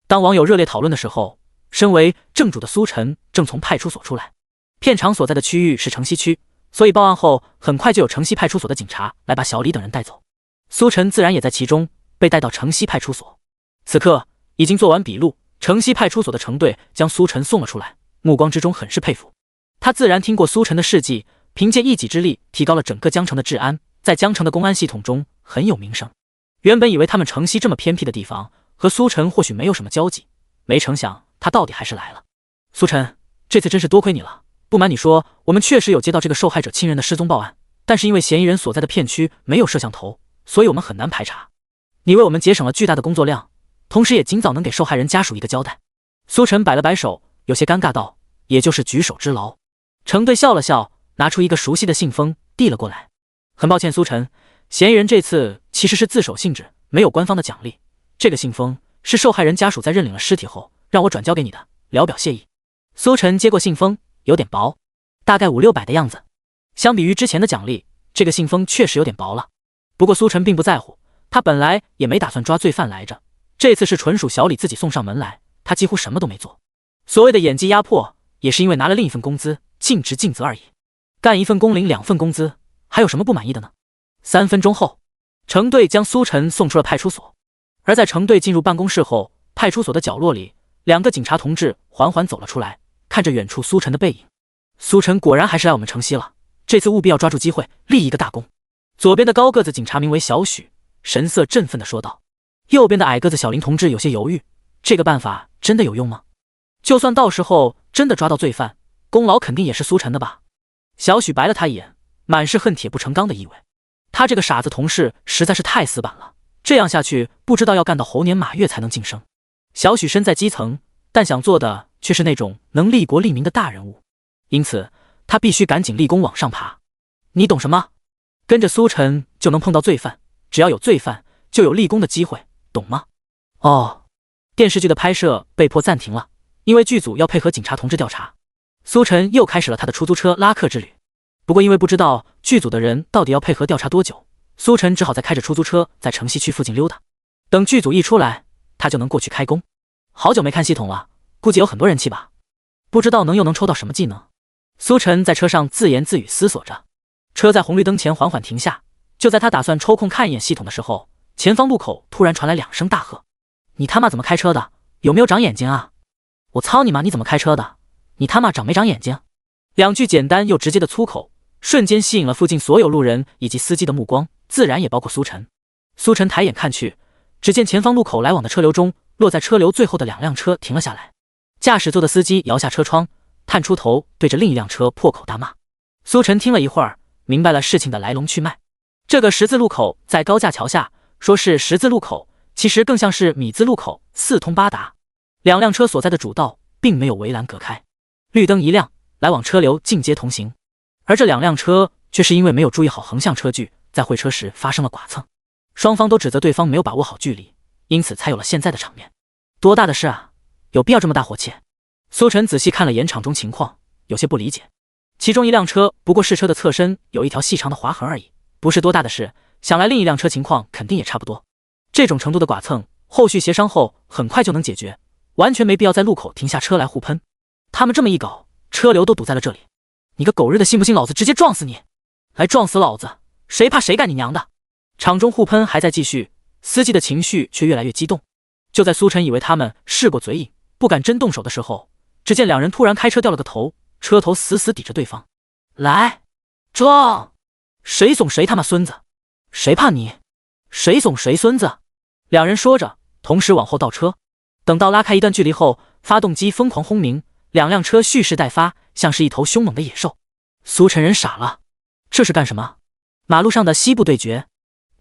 当网友热烈讨论的时候，身为正主的苏晨正从派出所出来。片场所在的区域是城西区，所以报案后很快就有城西派出所的警察来把小李等人带走。苏晨自然也在其中，被带到城西派出所。此刻已经做完笔录，城西派出所的程队将苏晨送了出来，目光之中很是佩服。他自然听过苏晨的事迹，凭借一己之力提高了整个江城的治安，在江城的公安系统中很有名声。原本以为他们城西这么偏僻的地方和苏晨或许没有什么交集，没成想他到底还是来了。苏晨，这次真是多亏你了。不瞒你说，我们确实有接到这个受害者亲人的失踪报案，但是因为嫌疑人所在的片区没有摄像头，所以我们很难排查。你为我们节省了巨大的工作量，同时也尽早能给受害人家属一个交代。苏晨摆了摆手，有些尴尬道：“也就是举手之劳。”程队笑了笑，拿出一个熟悉的信封递了过来。很抱歉，苏晨，嫌疑人这次其实是自首性质，没有官方的奖励。这个信封是受害人家属在认领了尸体后让我转交给你的，聊表谢意。苏晨接过信封，有点薄，大概500-600的样子。相比于之前的奖励，这个信封确实有点薄了。不过苏晨并不在乎，他本来也没打算抓罪犯来着，这次是纯属小李自己送上门来，他几乎什么都没做。所谓的演技压迫，也是因为拿了另一份工资，尽职尽责而已。干一份工领2份工资，还有什么不满意的呢？3分钟后，程队将苏晨送出了派出所。而在程队进入办公室后，派出所的角落里，2个警察同志缓缓走了出来，看着远处苏晨的背影。苏晨果然还是来我们城西了，这次务必要抓住机会立一个大功。左边的高个子警察名为小许，神色振奋地说道。右边的矮个子小林同志有些犹豫，这个办法真的有用吗？就算到时候真的抓到罪犯，功劳肯定也是苏晨的吧？小许白了他一眼，满是恨铁不成钢的意味。他这个傻子同事实在是太死板了，这样下去不知道要干到猴年马月才能晋升。小许身在基层，但想做的却是那种能利国利民的大人物，因此他必须赶紧立功往上爬。你懂什么？跟着苏晨就能碰到罪犯，只要有罪犯就有立功的机会，懂吗？哦，电视剧的拍摄被迫暂停了，因为剧组要配合警察同志调查。苏晨又开始了他的出租车拉客之旅。不过因为不知道剧组的人到底要配合调查多久，苏晨只好再开着出租车在城西区附近溜达。等剧组一出来，他就能过去开工。好久没看系统了，估计有很多人气吧，不知道又能抽到什么技能。苏晨在车上自言自语思索着。车在红绿灯前缓缓停下，就在他打算抽空看一眼系统的时候，前方路口突然传来2声大喝：“你他妈怎么开车的？有没有长眼睛啊？我操你妈！你怎么开车的？你他妈长没长眼睛？”2句简单又直接的粗口，瞬间吸引了附近所有路人以及司机的目光，自然也包括苏晨。苏晨抬眼看去，只见前方路口来往的车流中，落在车流最后的2辆车停了下来。驾驶座的司机摇下车窗，探出头对着另一辆车破口大骂。苏晨听了一会儿，明白了事情的来龙去脉。这个十字路口在高架桥下，说是十字路口，其实更像是米字路口，四通八达。2辆车所在的主道并没有围栏隔开，绿灯一亮，来往车流尽皆同行。而这2辆车却是因为没有注意好横向车距，在会车时发生了剐蹭，双方都指责对方没有把握好距离，因此才有了现在的场面。多大的事啊，有必要这么大火气？苏晨仔细看了眼场中情况，有些不理解。其中一辆车不过是车的侧身有一条细长的划痕而已，不是多大的事，想来另一辆车情况肯定也差不多。这种程度的剐蹭，后续协商后很快就能解决，完全没必要在路口停下车来互喷。他们这么一搞，车流都堵在了这里。你个狗日的，信不信老子直接撞死你？来撞死老子，谁怕谁干你娘的！场中互喷还在继续，司机的情绪却越来越激动。就在苏晨以为他们试过嘴瘾，不敢真动手的时候，只见2人突然开车掉了个头，车头死死抵着对方。来，撞！谁怂谁他妈孙子！谁怕你？谁怂谁孙子！2人说着，同时往后倒车。等到拉开一段距离后，发动机疯狂轰鸣，2辆车蓄势待发，像是一头凶猛的野兽。苏晨人傻了，这是干什么？马路上的西部对决。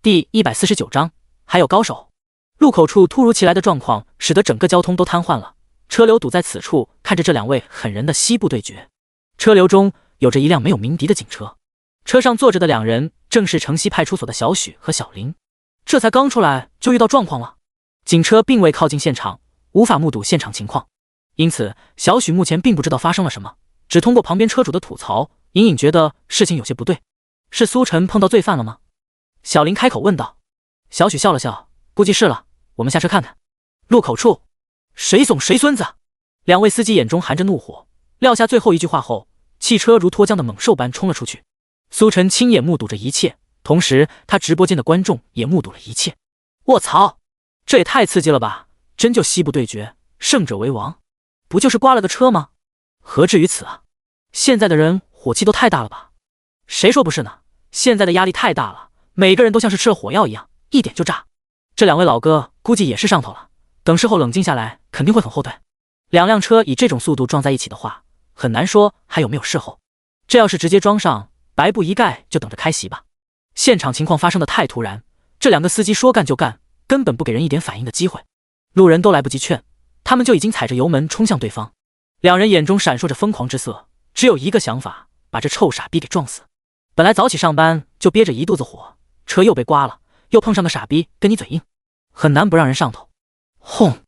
第149章，还有高手。路口处突如其来的状况使得整个交通都瘫痪了，车流堵在此处，看着这2位狠人的西部对决。车流中有着一辆没有鸣笛的警车，车上坐着的2人正是城西派出所的小许和小林。这才刚出来就遇到状况了。警车并未靠近现场，无法目睹现场情况，因此小许目前并不知道发生了什么，只通过旁边车主的吐槽，隐隐觉得事情有些不对。是苏晨碰到罪犯了吗？小林开口问道。小许笑了笑，估计是了，我们下车看看。路口处，谁怂谁孙子！两位司机眼中含着怒火，撂下最后一句话后，汽车如脱缰的猛兽般冲了出去。苏晨亲眼目睹着一切，同时他直播间的观众也目睹了一切。卧槽，这也太刺激了吧！真就西部对决，胜者为王，不就是刮了个车吗？何至于此啊？现在的人火气都太大了吧？谁说不是呢？现在的压力太大了，每个人都像是吃了火药一样，一点就炸。这两位老哥估计也是上头了，等事后冷静下来，肯定会很后退。两辆车以这种速度撞在一起的话，很难说还有没有事后。这要是直接装上，白布一盖就等着开席吧。现场情况发生的太突然，这两个司机说干就干，根本不给人一点反应的机会。路人都来不及劝，他们就已经踩着油门冲向对方。两人眼中闪烁着疯狂之色，只有一个想法，把这臭傻逼给撞死。本来早起上班就憋着一肚子火，车又被刮了，又碰上个傻逼跟你嘴硬，很难不让人上头。轰！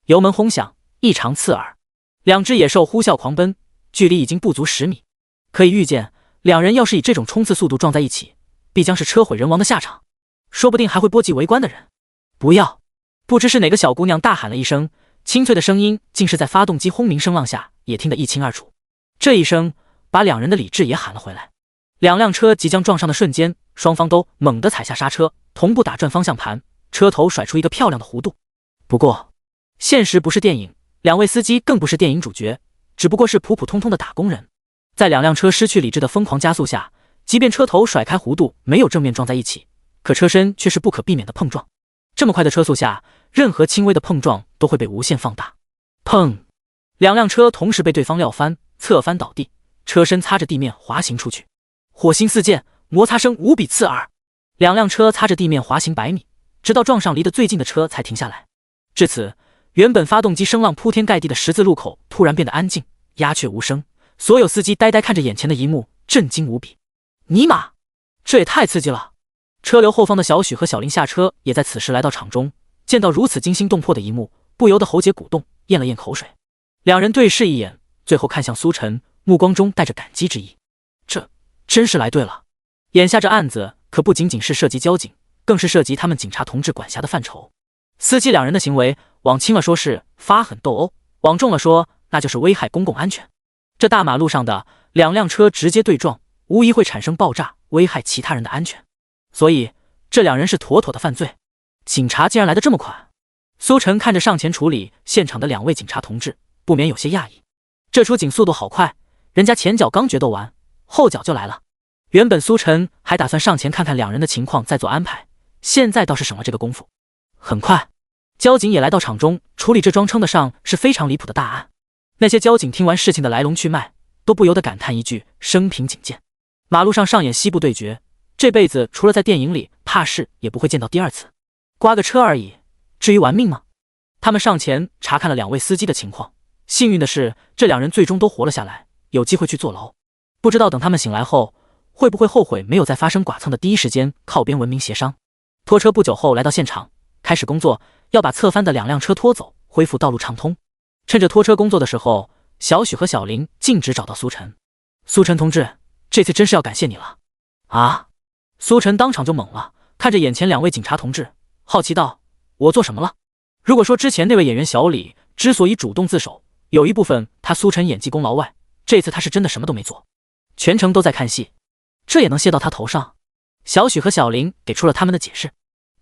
油门轰响，异常刺耳。两只野兽呼啸狂奔，距离已经不足10米。可以预见，两人要是以这种冲刺速度撞在一起，必将是车毁人亡的下场，说不定还会波及围观的人。不要！不知是哪个小姑娘大喊了一声，清脆的声音竟是在发动机轰鸣声浪下也听得一清二楚。这一声把两人的理智也喊了回来。两辆车即将撞上的瞬间，双方都猛地踩下刹车，同步打转方向盘，车头甩出一个漂亮的弧度。不过现实不是电影，两位司机更不是电影主角，只不过是普普通通的打工人。在两辆车失去理智的疯狂加速下，即便车头甩开弧度没有正面撞在一起，可车身却是不可避免的碰撞。这么快的车速下，任何轻微的碰撞都会被无限放大。砰！两辆车同时被对方撂翻，侧翻倒地，车身擦着地面滑行出去。火星四溅，摩擦声无比刺耳。两辆车擦着地面滑行100米，直到撞上离得最近的车才停下来。至此，原本发动机声浪铺天盖地的十字路口突然变得安静，鸦雀无声。所有司机呆呆看着眼前的一幕，震惊无比。尼玛，这也太刺激了！车流后方的小许和小林下车，也在此时来到场中，见到如此惊心动魄的一幕，不由得喉结鼓动，咽了咽口水。两人对视一眼，最后看向苏晨，目光中带着感激之意。这真是来对了。眼下这案子可不仅仅是涉及交警，更是涉及他们警察同志管辖的范畴。司机两人的行为，往轻了说是发狠斗殴，往重了说那就是危害公共安全。这大马路上的两辆车直接对撞，无疑会产生爆炸，危害其他人的安全。所以这两人是妥妥的犯罪。警察竟然来得这么快。苏晨看着上前处理现场的两位警察同志，不免有些讶异。这出警速度好快，人家前脚刚决斗完，后脚就来了。原本苏晨还打算上前看看两人的情况再做安排，现在倒是省了这个功夫。很快，交警也来到场中处理这桩称得上是非常离谱的大案。那些交警听完事情的来龙去脉，都不由得感叹一句：生平仅见。马路上上演西部对决，这辈子除了在电影里，怕是也不会见到第二次。刮个车而已，至于玩命吗？他们上前查看了两位司机的情况，幸运的是，这两人最终都活了下来，有机会去坐牢。不知道等他们醒来后，会不会后悔没有在发生剐蹭的第一时间靠边文明协商。拖车不久后来到现场，开始工作，要把侧翻的两辆车拖走，恢复道路畅通。趁着拖车工作的时候，小许和小林径直找到苏晨。苏晨同志，这次真是要感谢你了。啊！苏晨当场就懵了，看着眼前两位警察同志，好奇道：我做什么了？如果说之前那位演员小李之所以主动自首，有一部分他苏晨演技功劳外，这次他是真的什么都没做，全程都在看戏，这也能卸到他头上？小许和小林给出了他们的解释，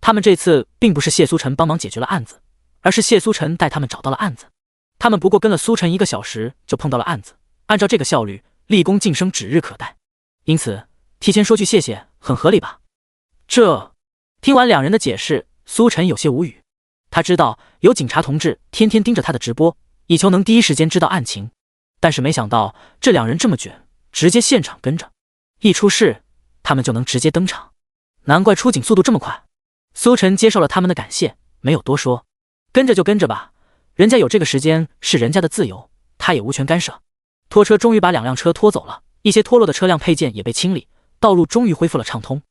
他们这次并不是谢苏晨帮忙解决了案子，而是谢苏晨带他们找到了案子。他们不过跟了苏晨1个小时就碰到了案子，按照这个效率，立功晋升指日可待。因此提前说句谢谢很合理吧？听完两人的解释，苏晨有些无语。他知道有警察同志天天盯着他的直播，以求能第一时间知道案情，但是没想到这两人这么卷，直接现场跟着，一出事他们就能直接登场，难怪出警速度这么快。苏晨接受了他们的感谢，没有多说，跟着就跟着吧，人家有这个时间是人家的自由，他也无权干涉。拖车终于把两辆车拖走了，一些脱落的车辆配件也被清理，道路终于恢复了畅通。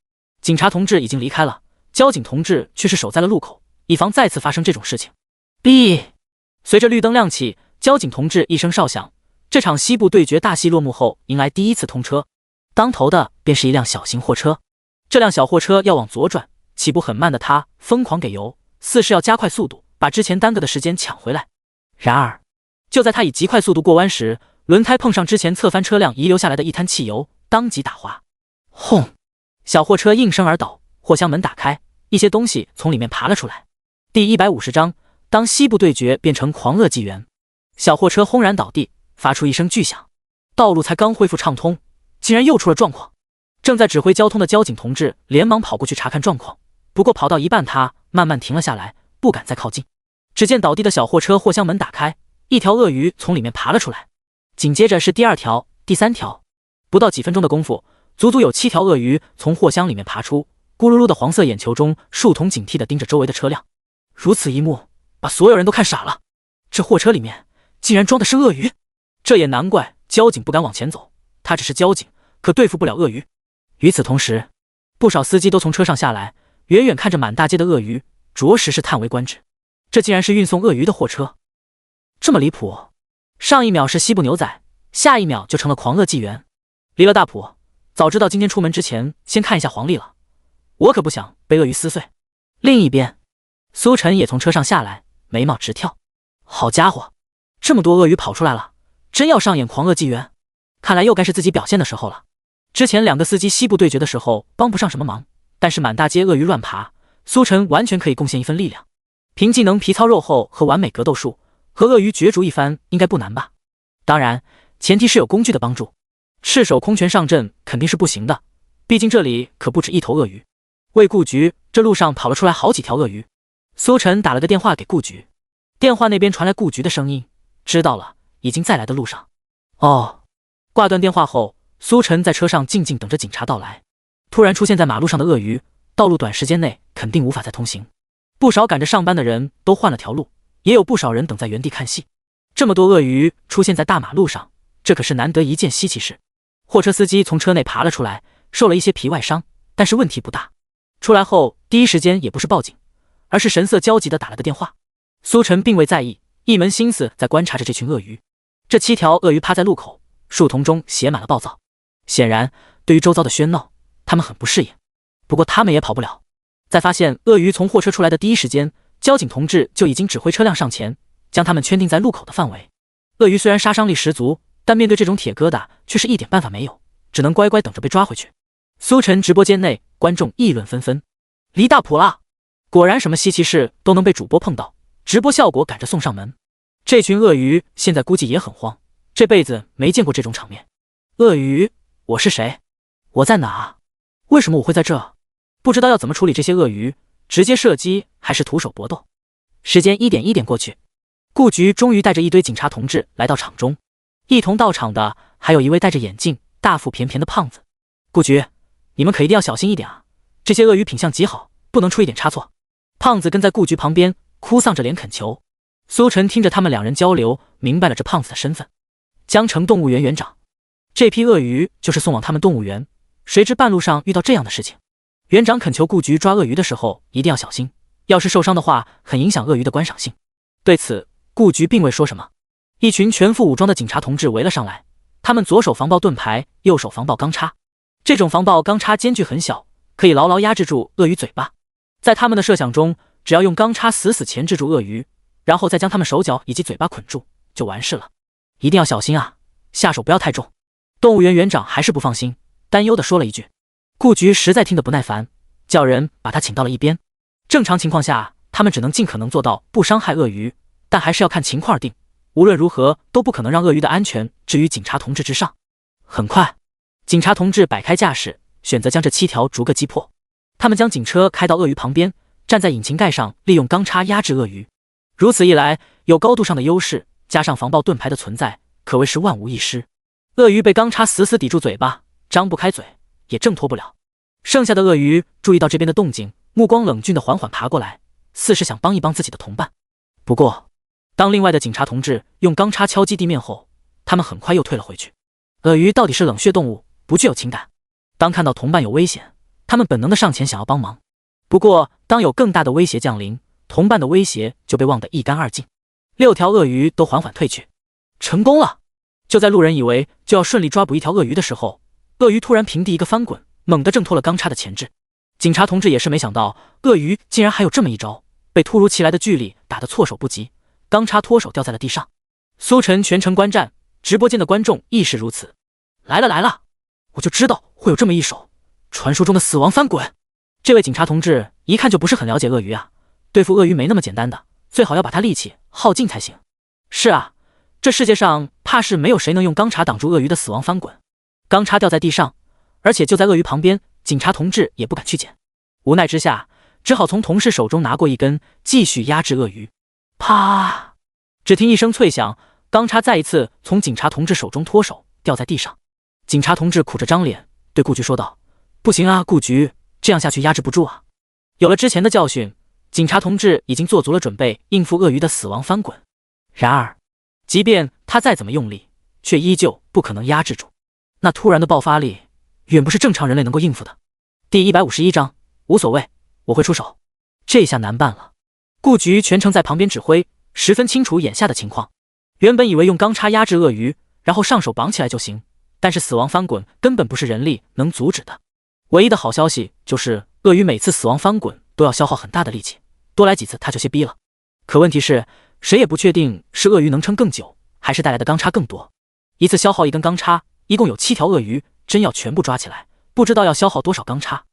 警察同志已经离开了，交警同志却是守在了路口，以防再次发生这种事情。随着绿灯亮起，交警同志一声哨响，这场西部对决大戏落幕后，迎来第一次通车。当头的便是一辆小型货车，这辆小货车要往左转，起步很慢的他疯狂给油，似是要加快速度，把之前耽搁的时间抢回来。然而，就在他以极快速度过弯时，轮胎碰上之前侧翻车辆遗留下来的一滩汽油，当即打滑。轰！小货车应声而倒，货箱门打开，一些东西从里面爬了出来。第150章，当西部对决变成狂恶纪元。小货车轰然倒地，发出一声巨响。道路才刚恢复畅通，竟然又出了状况。正在指挥交通的交警同志连忙跑过去查看状况，不过跑到一半，他慢慢停了下来，不敢再靠近。只见倒地的小货车货箱门打开，一条鳄鱼从里面爬了出来，紧接着是第2条、第3条。不到几分钟的功夫，足足有7条鳄鱼从货箱里面爬出，咕噜噜的黄色眼球中数瞳警惕地盯着周围的车辆。如此一幕，把所有人都看傻了。这货车里面竟然装的是鳄鱼，这也难怪交警不敢往前走，他只是交警，可对付不了鳄鱼。与此同时，不少司机都从车上下来，远远看着满大街的鳄鱼，着实是叹为观止。这竟然是运送鳄鱼的货车，这么离谱！上一秒是西部牛仔，下一秒就成了狂鳄纪元，离了大谱。早知道今天出门之前先看一下黄历了，我可不想被鳄鱼撕碎。另一边，苏晨也从车上下来，眉毛直跳。好家伙，这么多鳄鱼跑出来了，真要上演狂鳄纪元，看来又该是自己表现的时候了。之前2个司机西部对决的时候帮不上什么忙，但是满大街鳄鱼乱爬，苏晨完全可以贡献一份力量。凭技能皮糙肉厚和完美格斗术，和鳄鱼角逐一番应该不难吧？当然，前提是有工具的帮助。赤手空拳上阵肯定是不行的，毕竟这里可不止一头鳄鱼。为顾局，这路上跑了出来好几条鳄鱼。苏晨打了个电话给顾局，电话那边传来顾局的声音，知道了，已经在来的路上。哦，挂断电话后，苏晨在车上静静等着警察到来。突然出现在马路上的鳄鱼，道路短时间内肯定无法再通行。不少赶着上班的人都换了条路，也有不少人等在原地看戏。这么多鳄鱼出现在大马路上，这可是难得一见稀奇事。货车司机从车内爬了出来，受了一些皮外伤，但是问题不大。出来后第一时间也不是报警，而是神色焦急地打了个电话。苏晨并未在意，一门心思在观察着这群鳄鱼。这7条鳄鱼趴在路口，树丛中写满了暴躁。显然，对于周遭的喧闹，他们很不适应。不过他们也跑不了。在发现鳄鱼从货车出来的第一时间，交警同志就已经指挥车辆上前，将他们圈定在路口的范围。鳄鱼虽然杀伤力十足，但面对这种铁疙瘩却是一点办法没有，只能乖乖等着被抓回去。苏晨直播间内，观众议论纷纷，离大谱了！果然什么稀奇事都能被主播碰到，直播效果赶着送上门。这群鳄鱼现在估计也很慌，这辈子没见过这种场面。鳄鱼，我是谁？我在哪？为什么我会在这？不知道要怎么处理这些鳄鱼，直接射击还是徒手搏斗？时间一点一点过去，顾局终于带着一堆警察同志来到场中，一同到场的还有一位戴着眼镜、大腹便便的胖子。顾局，你们可一定要小心一点啊！这些鳄鱼品相极好，不能出一点差错。胖子跟在顾局旁边，哭丧着脸恳求。苏晨听着他们2人交流，明白了这胖子的身份：江城动物园园长。这批鳄鱼就是送往他们动物园，谁知半路上遇到这样的事情。园长恳求顾局抓鳄鱼的时候一定要小心，要是受伤的话，很影响鳄鱼的观赏性。对此，顾局并未说什么。一群全副武装的警察同志围了上来，他们左手防爆盾牌，右手防爆钢叉。这种防爆钢叉间距很小，可以牢牢压制住鳄鱼嘴巴。在他们的设想中，只要用钢叉死死钳制住鳄鱼，然后再将他们手脚以及嘴巴捆住，就完事了。一定要小心啊，下手不要太重。动物园园长还是不放心，担忧地说了一句。顾局实在听得不耐烦，叫人把他请到了一边。正常情况下，他们只能尽可能做到不伤害鳄鱼，但还是要看情况而定。无论如何，都不可能让鳄鱼的安全置于警察同志之上。很快，警察同志摆开架势，选择将这7条逐个击破。他们将警车开到鳄鱼旁边，站在引擎盖上，利用钢叉压制鳄鱼。如此一来，有高度上的优势，加上防爆盾牌的存在，可谓是万无一失。鳄鱼被钢叉死死抵住嘴巴，张不开嘴，也挣脱不了。剩下的鳄鱼注意到这边的动静，目光冷峻地缓缓爬过来，似是想帮一帮自己的同伴。不过，当另外的警察同志用钢叉敲击地面后，他们很快又退了回去。鳄鱼到底是冷血动物，不具有情感。当看到同伴有危险，他们本能地上前想要帮忙。不过，当有更大的威胁降临，同伴的威胁就被忘得一干二净。6条鳄鱼都缓缓退去，成功了！就在路人以为就要顺利抓捕一条鳄鱼的时候，鳄鱼突然平地一个翻滚，猛地挣脱了钢叉的钳制。警察同志也是没想到，鳄鱼竟然还有这么一招，被突如其来的巨力打得措手不及，钢叉脱手掉在了地上。苏晨全程观战，直播间的观众亦是如此。来了来了，我就知道会有这么一手，传说中的死亡翻滚。这位警察同志一看就不是很了解鳄鱼啊，对付鳄鱼没那么简单的，最好要把他力气耗尽才行。是啊，这世界上怕是没有谁能用钢叉挡住鳄鱼的死亡翻滚。钢叉掉在地上，而且就在鳄鱼旁边，警察同志也不敢去捡。无奈之下，只好从同事手中拿过一根，继续压制鳄鱼。啪！只听一声脆响，钢叉再一次从警察同志手中脱手，掉在地上。警察同志苦着张脸对顾局说道：“不行啊，顾局，这样下去压制不住啊。”有了之前的教训，警察同志已经做足了准备应付鳄鱼的死亡翻滚。然而，即便他再怎么用力，却依旧不可能压制住。那突然的爆发力，远不是正常人类能够应付的。第151章，无所谓，我会出手。这下难办了。顾局全程在旁边指挥，十分清楚眼下的情况。原本以为用钢叉压制鳄鱼，然后上手绑起来就行，但是死亡翻滚根本不是人力能阻止的。唯一的好消息就是，鳄鱼每次死亡翻滚都要消耗很大的力气，多来几次他就歇逼了。可问题是，谁也不确定是鳄鱼能撑更久，还是带来的钢叉更多。一次消耗一根钢叉，一共有7条鳄鱼，真要全部抓起来，不知道要消耗多少钢叉。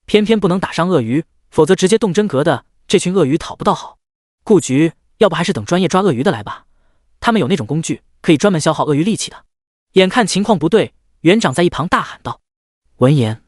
偏偏不能打伤鳄鱼，否则直接动真格的，这群鳄鱼讨不到好。顾局，要不还是等专业抓鳄鱼的来吧，他们有那种工具，可以专门消耗鳄鱼力气的。眼看情况不对，园长在一旁大喊道。闻言，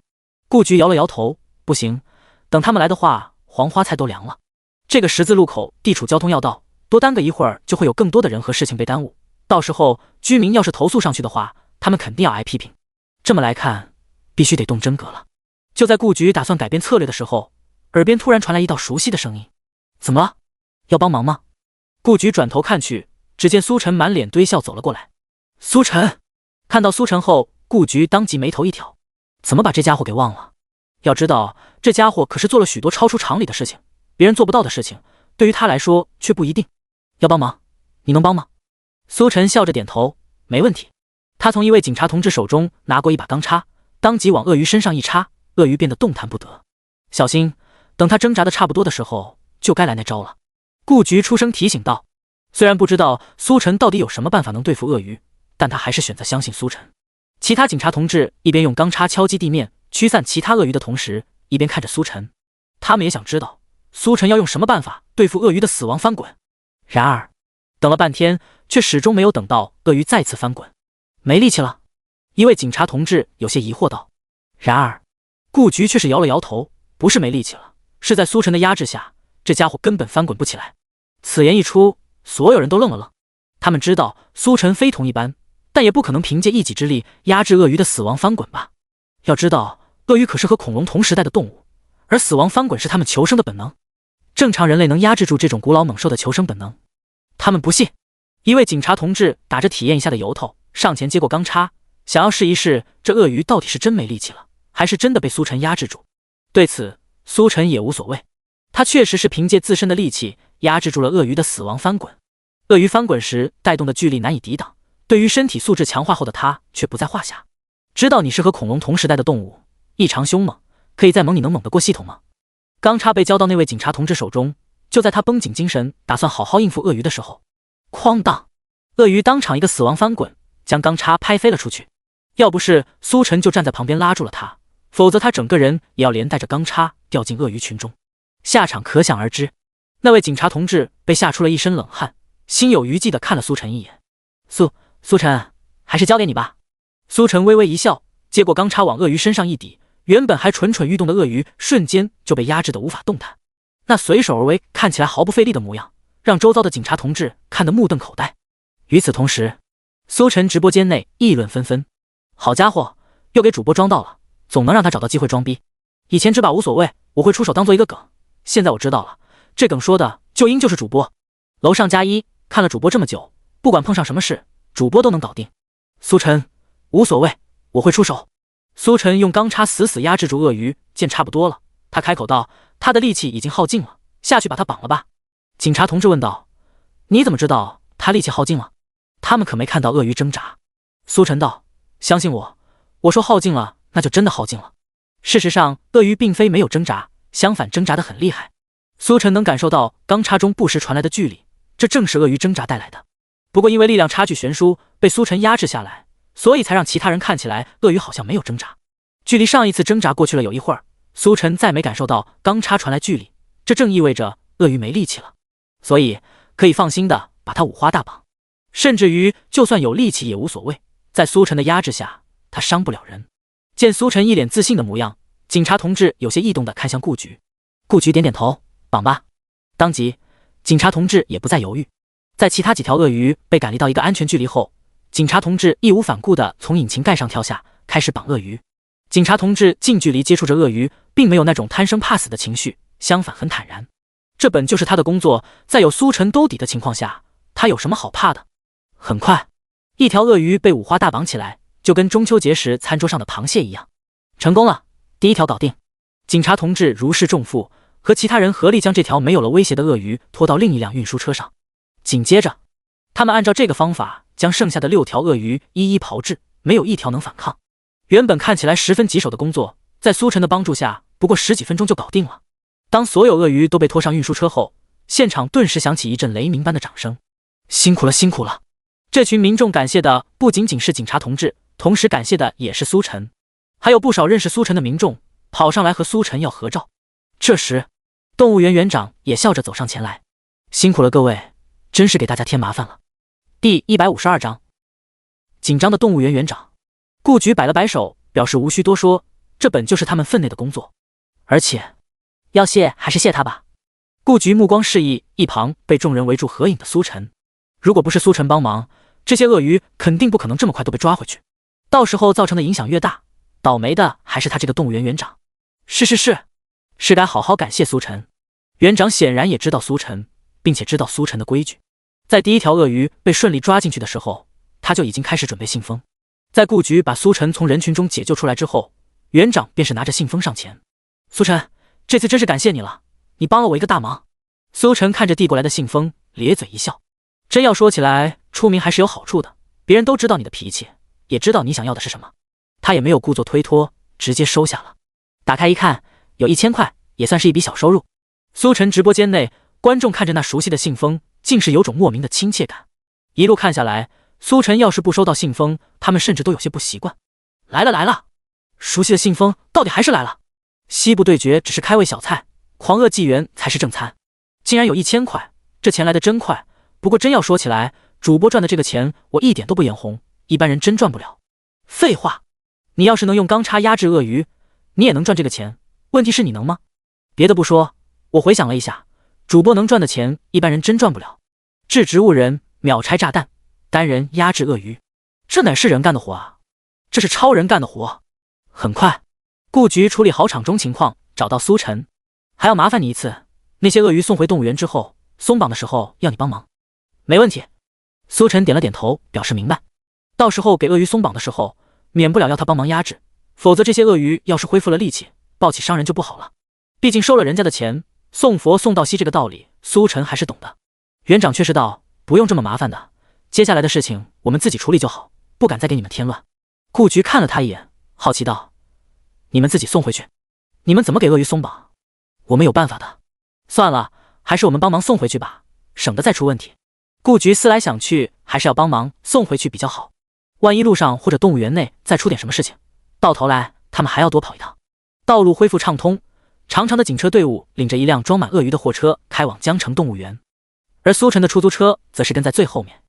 顾局摇了摇头，不行，等他们来的话，黄花菜都凉了。这个十字路口地处交通要道，多耽搁一会儿就会有更多的人和事情被耽误，到时候居民要是投诉上去的话，他们肯定要挨批评。这么来看，必须得动真格了。就在顾局打算改变策略的时候，耳边突然传来一道熟悉的声音：“怎么了？要帮忙吗？”顾局转头看去，只见苏晨满脸堆笑走了过来。苏晨看到苏晨后，顾局当即眉头一挑，怎么把这家伙给忘了？要知道，这家伙可是做了许多超出常理的事情，别人做不到的事情，对于他来说却不一定。要帮忙，你能帮吗？苏晨笑着点头，没问题。他从一位警察同志手中拿过一把钢叉，当即往鳄鱼身上一插，鳄鱼变得动弹不得。小心，等他挣扎的差不多的时候，就该来那招了。顾局出声提醒道。虽然不知道苏晨到底有什么办法能对付鳄鱼，但他还是选择相信苏晨。其他警察同志一边用钢叉敲击地面，驱散其他鳄鱼的同时，一边看着苏晨。他们也想知道苏晨要用什么办法对付鳄鱼的死亡翻滚。然而，等了半天，却始终没有等到鳄鱼再次翻滚。没力气了？一位警察同志有些疑惑道。然而，顾局却是摇了摇头，不是没力气了，是在苏晨的压制下，这家伙根本翻滚不起来。此言一出，所有人都愣了愣。他们知道苏晨非同一般，但也不可能凭借一己之力压制鳄鱼的死亡翻滚吧。要知道，鳄鱼可是和恐龙同时代的动物，而死亡翻滚是他们求生的本能。正常人类能压制住这种古老猛兽的求生本能？他们不信。一位警察同志打着体验一下的由头，上前接过钢叉，想要试一试这鳄鱼到底是真没力气了，还是真的被苏晨压制住。对此，苏晨也无所谓，他确实是凭借自身的力气压制住了鳄鱼的死亡翻滚。鳄鱼翻滚时带动的巨力难以抵挡，对于身体素质强化后的他却不在话下。知道你是和恐龙同时代的动物，异常凶猛，可以再猛你能猛得过系统吗？钢叉被交到那位警察同志手中，就在他绷紧精神打算好好应付鳄鱼的时候，哐当，鳄鱼当场一个死亡翻滚，将钢叉拍飞了出去。要不是苏晨就站在旁边拉住了他，否则他整个人也要连带着钢叉掉进鳄鱼群中，下场可想而知。那位警察同志被吓出了一身冷汗，心有余悸地看了苏晨一眼。苏晨，还是交给你吧。苏晨微微一笑，接过钢叉往鳄鱼身上一抵，原本还蠢蠢欲动的鳄鱼瞬间就被压制得无法动弹。那随手而为看起来毫不费力的模样，让周遭的警察同志看得目瞪口呆。与此同时，苏晨直播间内议论纷纷。好家伙，又给主播装到了，总能让他找到机会装逼。以前只把无所谓，我会出手当做一个梗，现在我知道了，这梗说的就应就是主播。楼上加一，看了主播这么久，不管碰上什么事，主播都能搞定。苏晨，无所谓，我会出手。苏晨用钢叉死死压制住鳄鱼，见差不多了，他开口道，他的力气已经耗尽了，下去把他绑了吧。警察同志问道，你怎么知道他力气耗尽了？他们可没看到鳄鱼挣扎。苏晨道，相信我，我说耗尽了，那就真的耗尽了。事实上，鳄鱼并非没有挣扎，相反挣扎得很厉害。苏晨能感受到钢叉中不时传来的巨力，这正是鳄鱼挣扎带来的。不过因为力量差距悬殊，被苏晨压制下来，所以才让其他人看起来鳄鱼好像没有挣扎。距离上一次挣扎过去了有一会儿，苏晨再没感受到钢叉传来距离，这正意味着鳄鱼没力气了，所以可以放心的把他五花大绑，甚至于就算有力气也无所谓，在苏晨的压制下，他伤不了人。见苏晨一脸自信的模样，警察同志有些异动的看向顾局，顾局点点头，绑吧。当即，警察同志也不再犹豫，在其他几条鳄鱼被赶离到一个安全距离后，警察同志义无反顾的从引擎盖上跳下，开始绑鳄鱼。警察同志近距离接触着鳄鱼，并没有那种贪生怕死的情绪，相反很坦然。这本就是他的工作，在有苏晨兜底的情况下，他有什么好怕的？很快，一条鳄鱼被五花大绑起来，就跟中秋节时餐桌上的螃蟹一样。成功了，第一条搞定。警察同志如释重负，和其他人合力将这条没有了威胁的鳄鱼拖到另一辆运输车上。紧接着，他们按照这个方法将剩下的6条鳄鱼一一炮制，没有一条能反抗。原本看起来十分棘手的工作，在苏晨的帮助下，不过10几分钟就搞定了。当所有鳄鱼都被拖上运输车后，现场顿时响起一阵雷鸣般的掌声。辛苦了，辛苦了！这群民众感谢的不仅仅是警察同志，同时感谢的也是苏晨，还有不少认识苏晨的民众跑上来和苏晨要合照。这时，动物园园长也笑着走上前来，辛苦了各位，真是给大家添麻烦了。第152章，紧张的动物园园长。顾局摆了摆手，表示无需多说，这本就是他们分内的工作，而且要谢还是谢他吧。顾局目光示意一旁被众人围住合影的苏晨，如果不是苏晨帮忙，这些鳄鱼肯定不可能这么快都被抓回去，到时候造成的影响越大，倒霉的还是他这个动物园园长。是该好好感谢苏晨。园长显然也知道苏晨，并且知道苏晨的规矩，在第一条鳄鱼被顺利抓进去的时候，他就已经开始准备信封。在顾局把苏晨从人群中解救出来之后，园长便是拿着信封上前。苏晨，这次真是感谢你了，你帮了我一个大忙。苏晨看着递过来的信封，咧嘴一笑。真要说起来，出名还是有好处的，别人都知道你的脾气，也知道你想要的是什么。他也没有故作推脱，直接收下了。打开一看，有1000块，也算是一笔小收入。苏晨直播间内，观众看着那熟悉的信封，竟是有种莫名的亲切感。一路看下来，苏晨要是不收到信封，他们甚至都有些不习惯。来了，熟悉的信封到底还是来了。西部对决只是开胃小菜，狂鳄纪元才是正餐。竟然有1000块，这钱来得真快。不过真要说起来，主播赚的这个钱我一点都不眼红，一般人真赚不了。废话，你要是能用钢叉压制鳄鱼，你也能赚这个钱，问题是你能吗？别的不说，我回想了一下，主播能赚的钱一般人真赚不了。制植物人，秒拆炸弹，单人压制鳄鱼，这哪是人干的活啊，这是超人干的活。很快，顾局处理好场中情况，找到苏晨，还要麻烦你一次，那些鳄鱼送回动物园之后，松绑的时候要你帮忙。没问题。苏晨点了点头，表示明白。到时候给鳄鱼松绑的时候，免不了要他帮忙压制，否则这些鳄鱼要是恢复了力气，抱起伤人就不好了。毕竟收了人家的钱，送佛送到西这个道理，苏晨还是懂的。园长却是道，不用这么麻烦的，接下来的事情我们自己处理就好，不敢再给你们添乱。顾局看了他一眼，好奇道，你们自己送回去？你们怎么给鳄鱼松绑？我们有办法的。算了，还是我们帮忙送回去吧，省得再出问题。顾局思来想去，还是要帮忙送回去比较好，万一路上或者动物园内再出点什么事情，到头来他们还要多跑一趟。道路恢复畅通，长长的警车队伍领着一辆装满鳄鱼的货车开往江城动物园，而苏晨的出租车则是跟在最后面。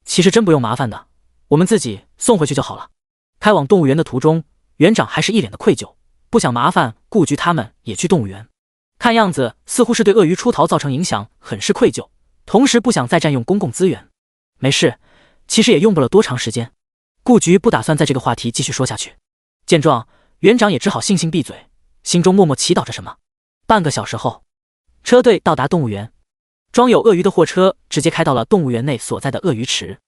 其实真不用麻烦的，我们自己送回去就好了。开往动物园的途中，园长还是一脸的愧疚，不想麻烦顾局他们也去动物园，看样子似乎是对鳄鱼出逃造成影响很是愧疚，同时不想再占用公共资源。没事，其实也用不了多长时间。顾局不打算在这个话题继续说下去。见状，园长也只好悻悻闭嘴，心中默默祈祷着什么。半个小时后，车队到达动物园，装有鳄鱼的货车直接开到了动物园内所在的鳄鱼池。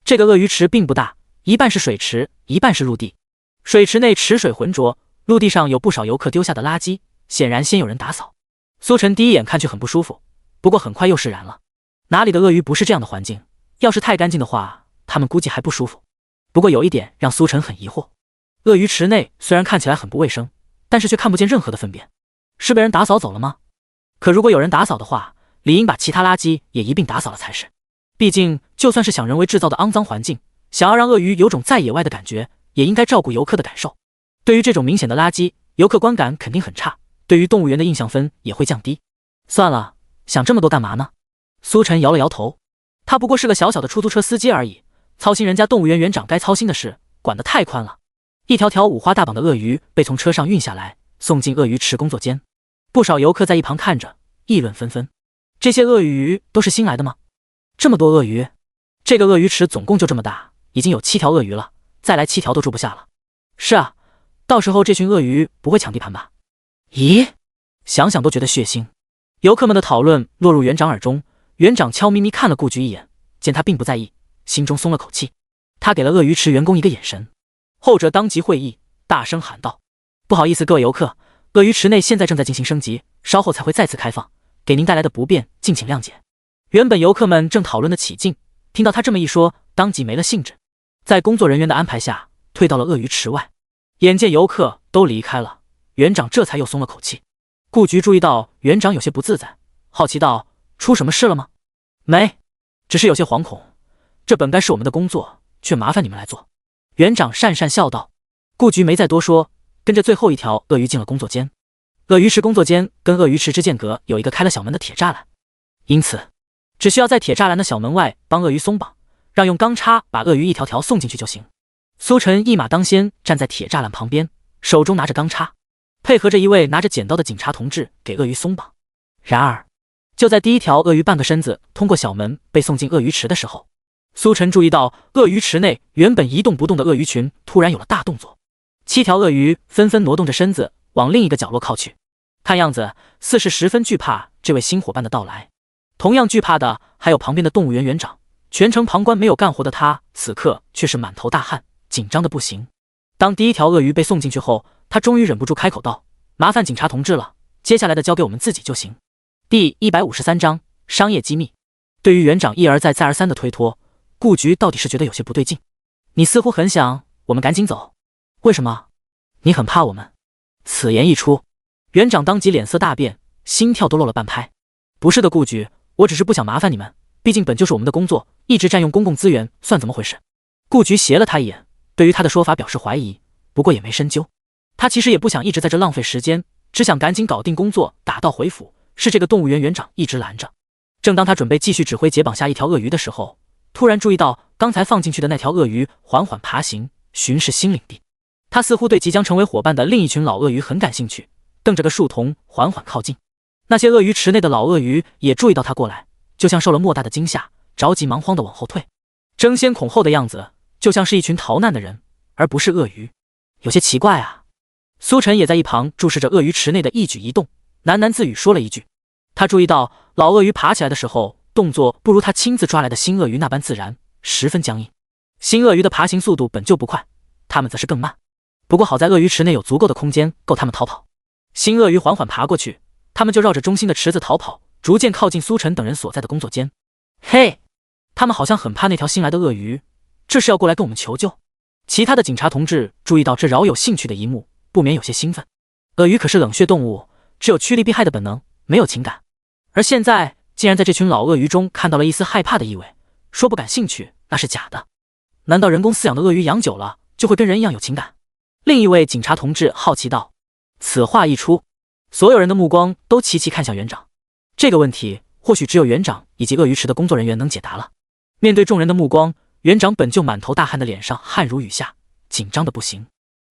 这个鳄鱼池并不大，一半是水池，一半是陆地。水池内池水浑浊，陆地上有不少游客丢下的垃圾，显然先有人打扫。苏晨第一眼看去很不舒服，不过很快又释然了。哪里的鳄鱼不是这样的环境？要是太干净的话，他们估计还不舒服。不过有一点让苏晨很疑惑，鳄鱼池内虽然看起来很不卫生，但是却看不见任何的粪便，是被人打扫走了吗？可如果有人打扫的话，理应把其他垃圾也一并打扫了才是。毕竟就算是想人为制造的肮脏环境，想要让鳄鱼有种在野外的感觉，也应该照顾游客的感受。对于这种明显的垃圾，游客观感肯定很差，对于动物园的印象分也会降低。算了，想这么多干嘛呢？苏晨摇了摇头，他不过是个小小的出租车司机而已，操心人家动物园园长该操心的事，管得太宽了。一条条五花大绑的鳄鱼被从车上运下来，送进鳄鱼池工作间。不少游客在一旁看着，议论纷纷。这些鳄鱼都是新来的吗？这么多鳄鱼？这个鳄鱼池总共就这么大，已经有7条鳄鱼了，再来7条都住不下了。是啊，到时候这群鳄鱼不会抢地盘吧？咦，想想都觉得血腥。游客们的讨论落入园长耳中，园长悄咪咪看了顾局一眼，见他并不在意，心中松了口气。他给了鳄鱼池员工一个眼神，后者当即会意，大声喊道：不好意思各位游客，鳄鱼池内现在正在进行升级，稍后才会再次开放，给您带来的不便敬请谅解。原本游客们正讨论得起劲，听到他这么一说，当即没了兴致，在工作人员的安排下退到了鳄鱼池外。眼见游客都离开了，园长这才又松了口气。顾局注意到园长有些不自在，好奇道：出什么事了吗？没，只是有些惶恐，这本该是我们的工作，却麻烦你们来做。园长讪讪笑道。顾局没再多说，跟着最后一条鳄鱼进了工作间。鳄鱼池工作间跟鳄鱼池之间隔有一个开了小门的铁栅栏，因此只需要在铁栅栏的小门外帮鳄鱼松绑，让用钢叉把鳄鱼一条条送进去就行。苏晨一马当先站在铁栅栏旁边，手中拿着钢叉，配合着一位拿着剪刀的警察同志给鳄鱼松绑。然而就在第一条鳄鱼半个身子通过小门被送进鳄鱼池的时候，苏晨注意到鳄鱼池内原本一动不动的鳄鱼群突然有了大动作，7条鳄鱼纷纷挪动着身子往另一个角落靠去，看样子似是十分惧怕这位新伙伴的到来。同样惧怕的还有旁边的动物园园长，全程旁观没有干活的他，此刻却是满头大汗，紧张的不行。当第一条鳄鱼被送进去后，他终于忍不住开口道：麻烦警察同志了，接下来的交给我们自己就行。第153章商业机密。对于园长一而再再而三的推脱，顾局到底是觉得有些不对劲。你似乎很想我们赶紧走，为什么？你很怕我们？此言一出，园长当即脸色大变，心跳都漏了半拍。不是的，顾局，我只是不想麻烦你们，毕竟本就是我们的工作，一直占用公共资源，算怎么回事？顾局斜了他一眼，对于他的说法表示怀疑，不过也没深究。他其实也不想一直在这浪费时间，只想赶紧搞定工作，打道回府。是这个动物园园长一直拦着。正当他准备继续指挥解绑下一条鳄鱼的时候，突然注意到刚才放进去的那条鳄鱼缓缓爬行，巡视新领地。他似乎对即将成为伙伴的另一群老鳄鱼很感兴趣，瞪着个树瞳缓缓靠近。那些鳄鱼池内的老鳄鱼也注意到他过来，就像受了莫大的惊吓，着急忙慌地往后退，争先恐后的样子就像是一群逃难的人，而不是鳄鱼。有些奇怪啊。苏晨也在一旁注视着鳄鱼池内的一举一动，喃喃自语说了一句。他注意到老鳄鱼爬起来的时候，动作不如他亲自抓来的新鳄鱼那般自然，十分僵硬。新鳄鱼的爬行速度本就不快，它们则是更慢。不过好在鳄鱼池内有足够的空间够它们逃跑。新鳄鱼缓缓爬过去，它们就绕着中心的池子逃跑，逐渐靠近苏晨等人所在的工作间。嘿，他们好像很怕那条新来的鳄鱼，这是要过来跟我们求救。其他的警察同志注意到这饶有兴趣的一幕，不免有些兴奋。鳄鱼可是冷血动物，只有趋利避害的本能，没有情感。而现在竟然在这群老鳄鱼中看到了一丝害怕的意味，说不感兴趣那是假的。难道人工饲养的鳄鱼养久了就会跟人一样有情感？另一位警察同志好奇道。此话一出，所有人的目光都齐齐看向园长。这个问题或许只有园长以及鳄鱼池的工作人员能解答了。面对众人的目光，园长本就满头大汗的脸上汗如雨下，紧张的不行。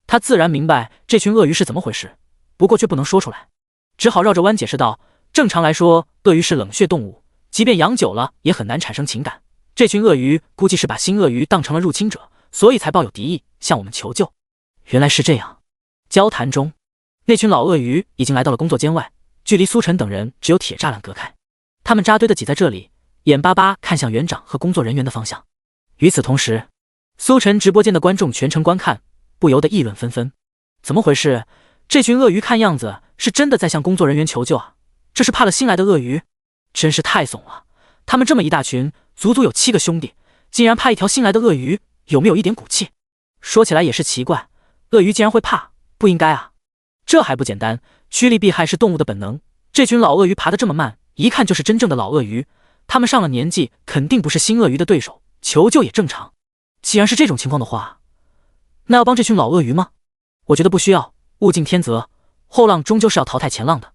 他自然明白这群鳄鱼是怎么回事，不过却不能说出来，只好绕着弯解释道：正常来说，鳄鱼是冷血动物，即便养久了也很难产生情感。这群鳄鱼估计是把新鳄鱼当成了入侵者，所以才抱有敌意，向我们求救。原来是这样。交谈中，那群老鳄鱼已经来到了工作间外，距离苏晨等人只有铁栅栏隔开。他们扎堆的挤在这里，眼巴巴看向园长和工作人员的方向。与此同时，苏晨直播间的观众全程观看，不由得议论纷纷。怎么回事？这群鳄鱼看样子是真的在向工作人员求救啊！这是怕了新来的鳄鱼，真是太怂了。他们这么一大群，足足有7个兄弟，竟然怕一条新来的鳄鱼，有没有一点骨气？说起来也是奇怪，鳄鱼竟然会怕，不应该啊。这还不简单，趋利避害是动物的本能。这群老鳄鱼爬得这么慢，一看就是真正的老鳄鱼，他们上了年纪，肯定不是新鳄鱼的对手，求救也正常。既然是这种情况的话，那要帮这群老鳄鱼吗？我觉得不需要，物竞天择，后浪终究是要淘汰前浪的。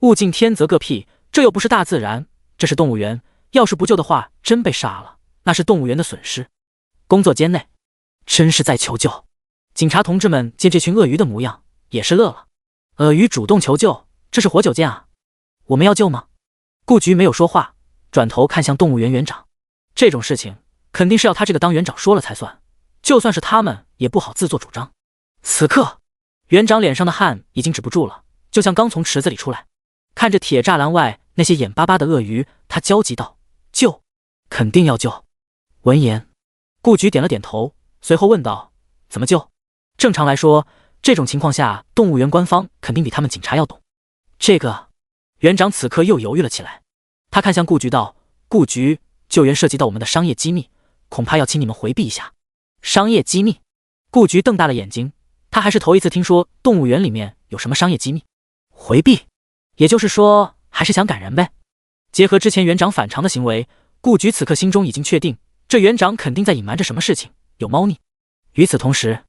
物竞天择个屁，这又不是大自然，这是动物园，要是不救的话，真被杀了，那是动物园的损失。工作间内，真是在求救。警察同志们见这群鳄鱼的模样，也是乐了。鳄鱼主动求救，这是活久见啊！我们要救吗？顾局没有说话，转头看向动物园园长。这种事情肯定是要他这个当园长说了才算，就算是他们也不好自作主张。此刻，园长脸上的汗已经止不住了，就像刚从池子里出来。看着铁栅栏外那些眼巴巴的鳄鱼，他焦急道：“救，肯定要救。”闻言，顾局点了点头，随后问道：“怎么救？”正常来说，这种情况下，动物园官方肯定比他们警察要懂。这个，园长此刻又犹豫了起来。他看向顾局道：“顾局，救援涉及到我们的商业机密，恐怕要请你们回避一下。”商业机密？顾局瞪大了眼睛，他还是头一次听说动物园里面有什么商业机密。回避？也就是说，还是想赶人呗？结合之前园长反常的行为，顾局此刻心中已经确定，这园长肯定在隐瞒着什么事情，有猫腻。与此同时，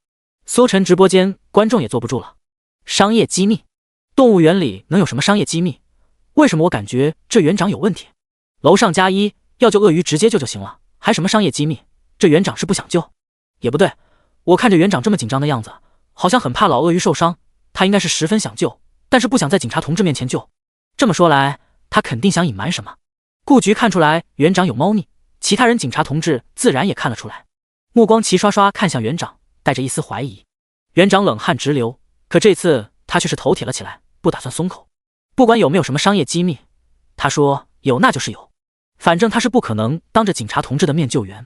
苏晨直播间观众也坐不住了。商业机密？动物园里能有什么商业机密？为什么我感觉这园长有问题？楼上加一，要救鳄鱼直接救就行了，还什么商业机密？这园长是不想救？也不对，我看着园长这么紧张的样子，好像很怕老鳄鱼受伤，他应该是十分想救，但是不想在警察同志面前救。这么说来，他肯定想隐瞒什么。顾局看出来园长有猫腻，其他人警察同志自然也看了出来，目光齐刷刷看向园长，带着一丝怀疑。园长冷汗直流，可这次他却是头铁了起来，不打算松口。不管有没有什么商业机密，他说有那就是有，反正他是不可能当着警察同志的面救援。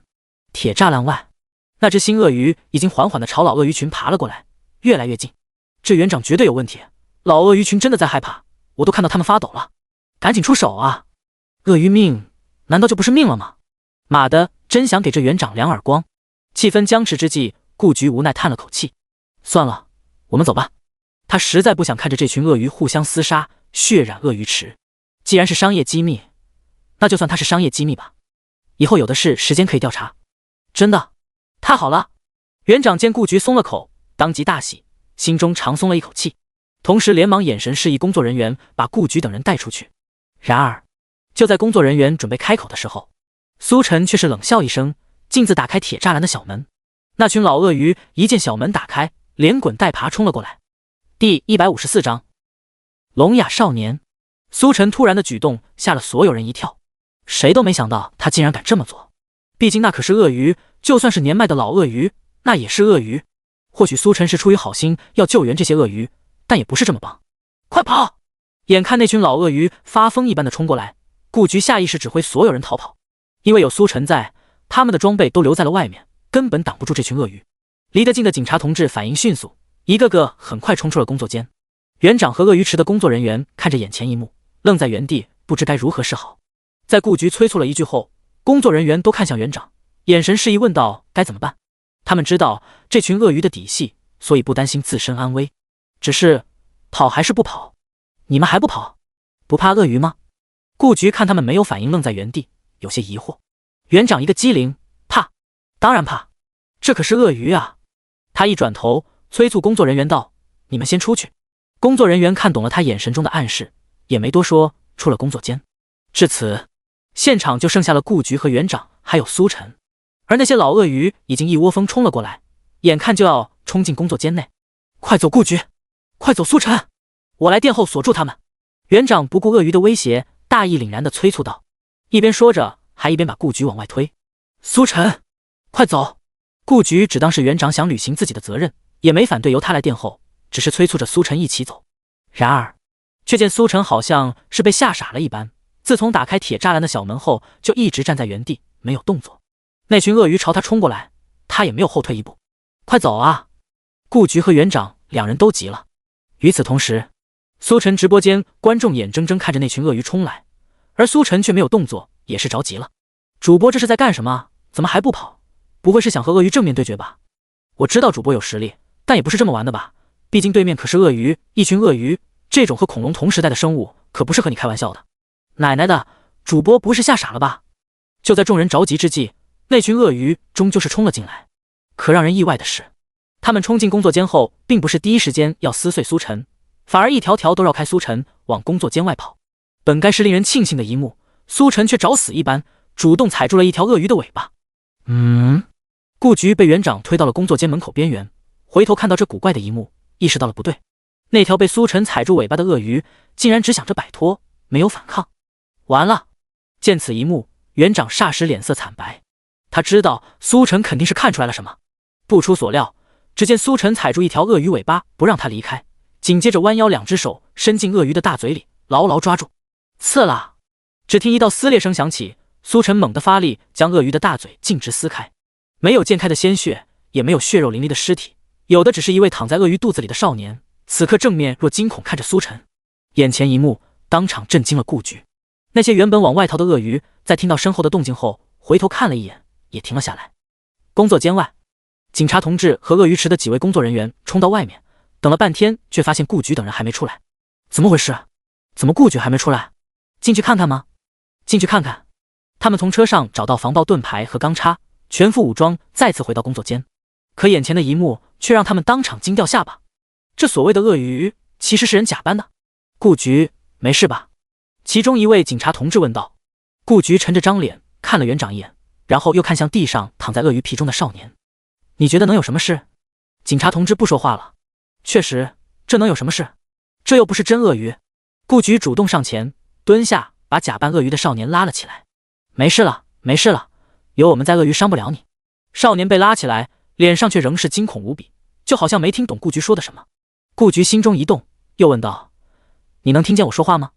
铁栅栏外，那只新鳄鱼已经缓缓地朝老鳄鱼群爬了过来，越来越近。这园长绝对有问题，老鳄鱼群真的在害怕，我都看到他们发抖了，赶紧出手啊！鳄鱼命难道就不是命了吗？妈的，真想给这园长2耳光！气氛僵持之际，顾局无奈叹了口气，算了，我们走吧。他实在不想看着这群鳄鱼互相厮杀，血染鳄鱼池。既然是商业机密，那就算它是商业机密吧，以后有的是时间可以调查。真的？太好了！园长见顾局松了口，当即大喜，心中长松了一口气，同时连忙眼神示意工作人员把顾局等人带出去。然而，就在工作人员准备开口的时候，苏晨却是冷笑一声，径自打开铁栅栏的小门。那群老鳄鱼一见小门打开，连滚带爬冲了过来。第154章，聋哑少年。苏晨突然的举动吓了所有人一跳，谁都没想到他竟然敢这么做。毕竟那可是鳄鱼，就算是年迈的老鳄鱼，那也是鳄鱼。或许苏晨是出于好心要救援这些鳄鱼，但也不是这么帮。快跑！眼看那群老鳄鱼发疯一般的冲过来，顾局下意识指挥所有人逃跑。因为有苏晨在，他们的装备都留在了外面，根本挡不住这群鳄鱼。离得近的警察同志反应迅速，一个个很快冲出了工作间。园长和鳄鱼池的工作人员看着眼前一幕，愣在原地，不知该如何是好。在顾局催促了一句后，工作人员都看向园长，眼神示意问道该怎么办。他们知道这群鳄鱼的底细，所以不担心自身安危，只是跑还是不跑？你们还不跑？不怕鳄鱼吗？顾局看他们没有反应，愣在原地，有些疑惑。园长一个机灵，怕？当然怕，这可是鳄鱼啊！他一转头催促工作人员道：“你们先出去。”工作人员看懂了他眼神中的暗示，也没多说，出了工作间。至此，现场就剩下了顾局和园长还有苏晨，而那些老鳄鱼已经一窝蜂冲了过来，眼看就要冲进工作间内。快走顾局，快走苏晨，我来殿后锁住他们。园长不顾鳄鱼的威胁，大义凛然地催促道，一边说着还一边把顾局往外推。苏晨，快走！顾局只当是园长想履行自己的责任，也没反对由他来殿后，只是催促着苏晨一起走。然而却见苏晨好像是被吓傻了一般，自从打开铁栅栏的小门后，就一直站在原地没有动作。那群鳄鱼朝他冲过来，他也没有后退一步。快走啊！顾局和园长两人都急了。与此同时，苏晨直播间观众眼睁睁看着那群鳄鱼冲来，而苏晨却没有动作，也是着急了。主播这是在干什么？怎么还不跑？不会是想和鳄鱼正面对决吧？我知道主播有实力，但也不是这么玩的吧？毕竟对面可是鳄鱼，一群鳄鱼，这种和恐龙同时代的生物，可不是和你开玩笑的。奶奶的，主播不是吓傻了吧？就在众人着急之际，那群鳄鱼终究是冲了进来。可让人意外的是，他们冲进工作间后，并不是第一时间要撕碎苏晨，反而一条条都绕开苏晨，往工作间外跑。本该是令人庆幸的一幕，苏晨却找死一般，主动踩住了一条鳄鱼的尾巴。顾局被园长推到了工作间门口边缘，回头看到这古怪的一幕，意识到了不对。那条被苏晨踩住尾巴的鳄鱼，竟然只想着摆脱，没有反抗。完了！见此一幕，园长霎时脸色惨白。他知道苏晨肯定是看出来了什么。不出所料，只见苏晨踩住一条鳄鱼尾巴，不让他离开，紧接着弯腰，两只手伸进鳄鱼的大嘴里，牢牢抓住。刺啦！只听一道撕裂声响起，苏晨猛地发力，将鳄鱼的大嘴径直撕开。没有溅开的鲜血，也没有血肉淋漓的尸体，有的只是一位躺在鳄鱼肚子里的少年，此刻正面若惊恐看着苏晨。眼前一幕当场震惊了顾局。那些原本往外逃的鳄鱼，在听到身后的动静后，回头看了一眼，也停了下来。工作间外，警察同志和鳄鱼池的几位工作人员冲到外面，等了半天，却发现顾局等人还没出来。怎么回事？怎么顾局还没出来？进去看看吗？进去看看。他们从车上找到防爆盾牌和钢叉，全副武装，再次回到工作间。可眼前的一幕却让他们当场惊掉下巴。这所谓的鳄鱼其实是人假扮的。顾局没事吧？其中一位警察同志问道。顾局沉着张脸看了园长一眼，然后又看向地上躺在鳄鱼皮中的少年。你觉得能有什么事？警察同志不说话了。确实，这能有什么事？这又不是真鳄鱼。顾局主动上前蹲下，把假扮鳄鱼的少年拉了起来。没事了，没事了，有我们在，鳄鱼伤不了你。少年被拉起来，脸上却仍是惊恐无比，就好像没听懂顾局说的什么。顾局心中一动，又问道：你能听见我说话吗？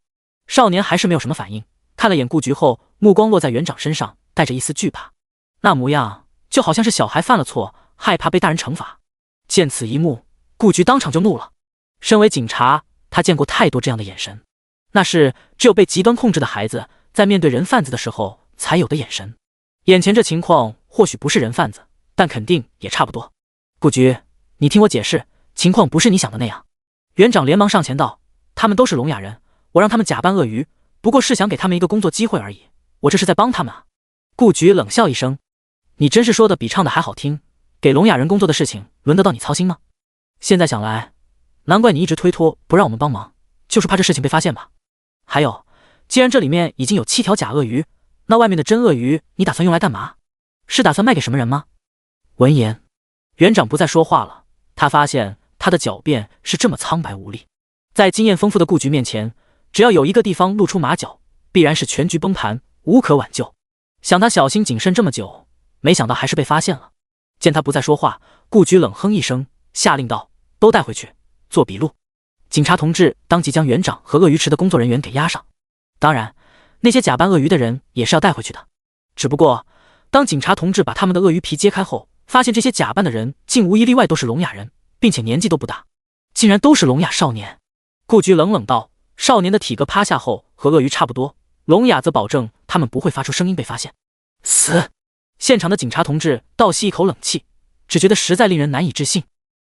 少年还是没有什么反应，看了眼顾局后，目光落在园长身上，带着一丝惧怕，那模样就好像是小孩犯了错，害怕被大人惩罚。见此一幕，顾局当场就怒了。身为警察，他见过太多这样的眼神，那是只有被极端控制的孩子在面对人贩子的时候才有的眼神。眼前这情况或许不是人贩子，但肯定也差不多。顾局，你听我解释，情况不是你想的那样。园长连忙上前道：他们都是聋哑人，我让他们假扮鳄鱼，不过是想给他们一个工作机会而已，我这是在帮他们啊。顾局冷笑一声：你真是说的比唱的还好听，给聋哑人工作的事情轮得到你操心吗？现在想来，难怪你一直推脱不让我们帮忙，就是怕这事情被发现吧。还有，既然这里面已经有7条假鳄鱼，那外面的真鳄鱼你打算用来干嘛？是打算卖给什么人吗？闻言，园长不再说话了。他发现他的狡辩是这么苍白无力，在经验丰富的顾局面前，只要有一个地方露出马脚，必然是全局崩盘，无可挽救。想他小心谨慎这么久，没想到还是被发现了。见他不再说话，顾局冷哼一声，下令道：都带回去做笔录。警察同志当即将园长和鳄鱼池的工作人员给押上。当然，那些假扮鳄鱼的人也是要带回去的。只不过，当警察同志把他们的鳄鱼皮揭开后，发现这些假扮的人竟无一例外都是聋哑人，并且年纪都不大，竟然都是聋哑少年。顾局冷冷道：少年的体格趴下后和鳄鱼差不多，聋哑则保证他们不会发出声音被发现。死！现场的警察同志倒吸一口冷气，只觉得实在令人难以置信。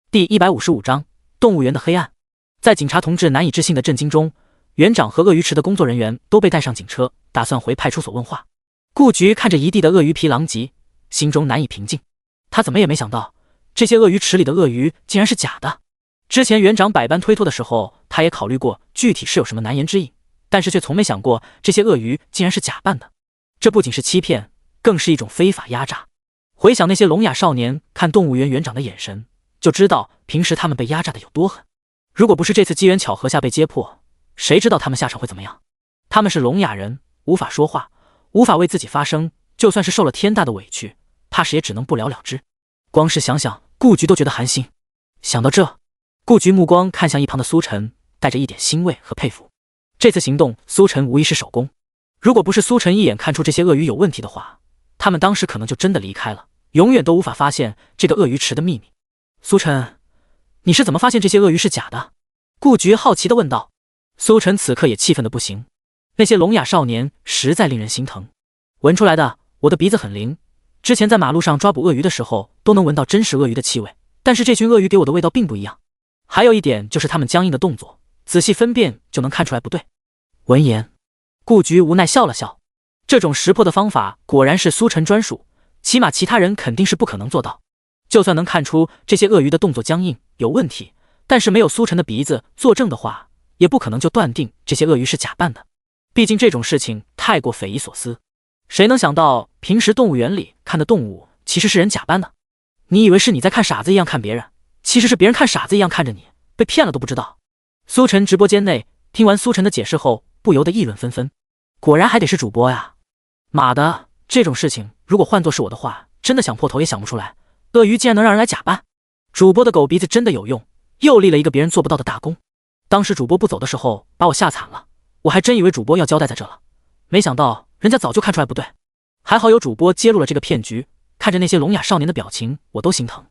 第155章动物园的黑暗。在警察同志难以置信的震惊中，园长和鳄鱼池的工作人员都被带上警车，打算回派出所问话。顾局看着一地的鳄鱼皮狼藉，心中难以平静。他怎么也没想到，这些鳄鱼池里的鳄鱼竟然是假的。之前园长百般推脱的时候，他也考虑过具体是有什么难言之隐，但是却从没想过这些鳄鱼竟然是假扮的。这不仅是欺骗，更是一种非法压榨。回想那些聋哑少年看动物园园长的眼神，就知道平时他们被压榨的有多狠。如果不是这次机缘巧合下被揭破，谁知道他们下场会怎么样？他们是聋哑人，无法说话，无法为自己发声，就算是受了天大的委屈，怕是也只能不了了之。光是想想，顾局都觉得寒心。想到这，顾局目光看向一旁的苏晨，带着一点欣慰和佩服。这次行动，苏晨无疑是首功。如果不是苏晨一眼看出这些鳄鱼有问题的话，他们当时可能就真的离开了，永远都无法发现这个鳄鱼池的秘密。苏晨，你是怎么发现这些鳄鱼是假的？顾局好奇地问道。苏晨此刻也气愤得不行，那些聋哑少年实在令人心疼。闻出来的，我的鼻子很灵，之前在马路上抓捕鳄鱼的时候，都能闻到真实鳄鱼的气味，但是这群鳄鱼给我的味道并不一样。还有一点就是他们僵硬的动作，仔细分辨就能看出来不对。闻言，顾局无奈笑了笑，这种识破的方法果然是苏晨专属，起码其他人肯定是不可能做到。就算能看出这些鳄鱼的动作僵硬有问题，但是没有苏晨的鼻子作证的话，也不可能就断定这些鳄鱼是假扮的。毕竟这种事情太过匪夷所思，谁能想到平时动物园里看的动物其实是人假扮的？你以为是你在看傻子一样看别人，其实是别人看傻子一样看着你，被骗了都不知道。苏晨直播间内听完苏晨的解释后，不由得议论纷纷。果然还得是主播呀！妈的，这种事情如果换作是我的话，真的想破头也想不出来。鳄鱼竟然能让人来假扮，主播的狗鼻子真的有用，又立了一个别人做不到的大功。当时主播不走的时候，把我吓惨了，我还真以为主播要交代在这了，没想到人家早就看出来不对。还好有主播揭露了这个骗局，看着那些聋哑少年的表情，我都心疼。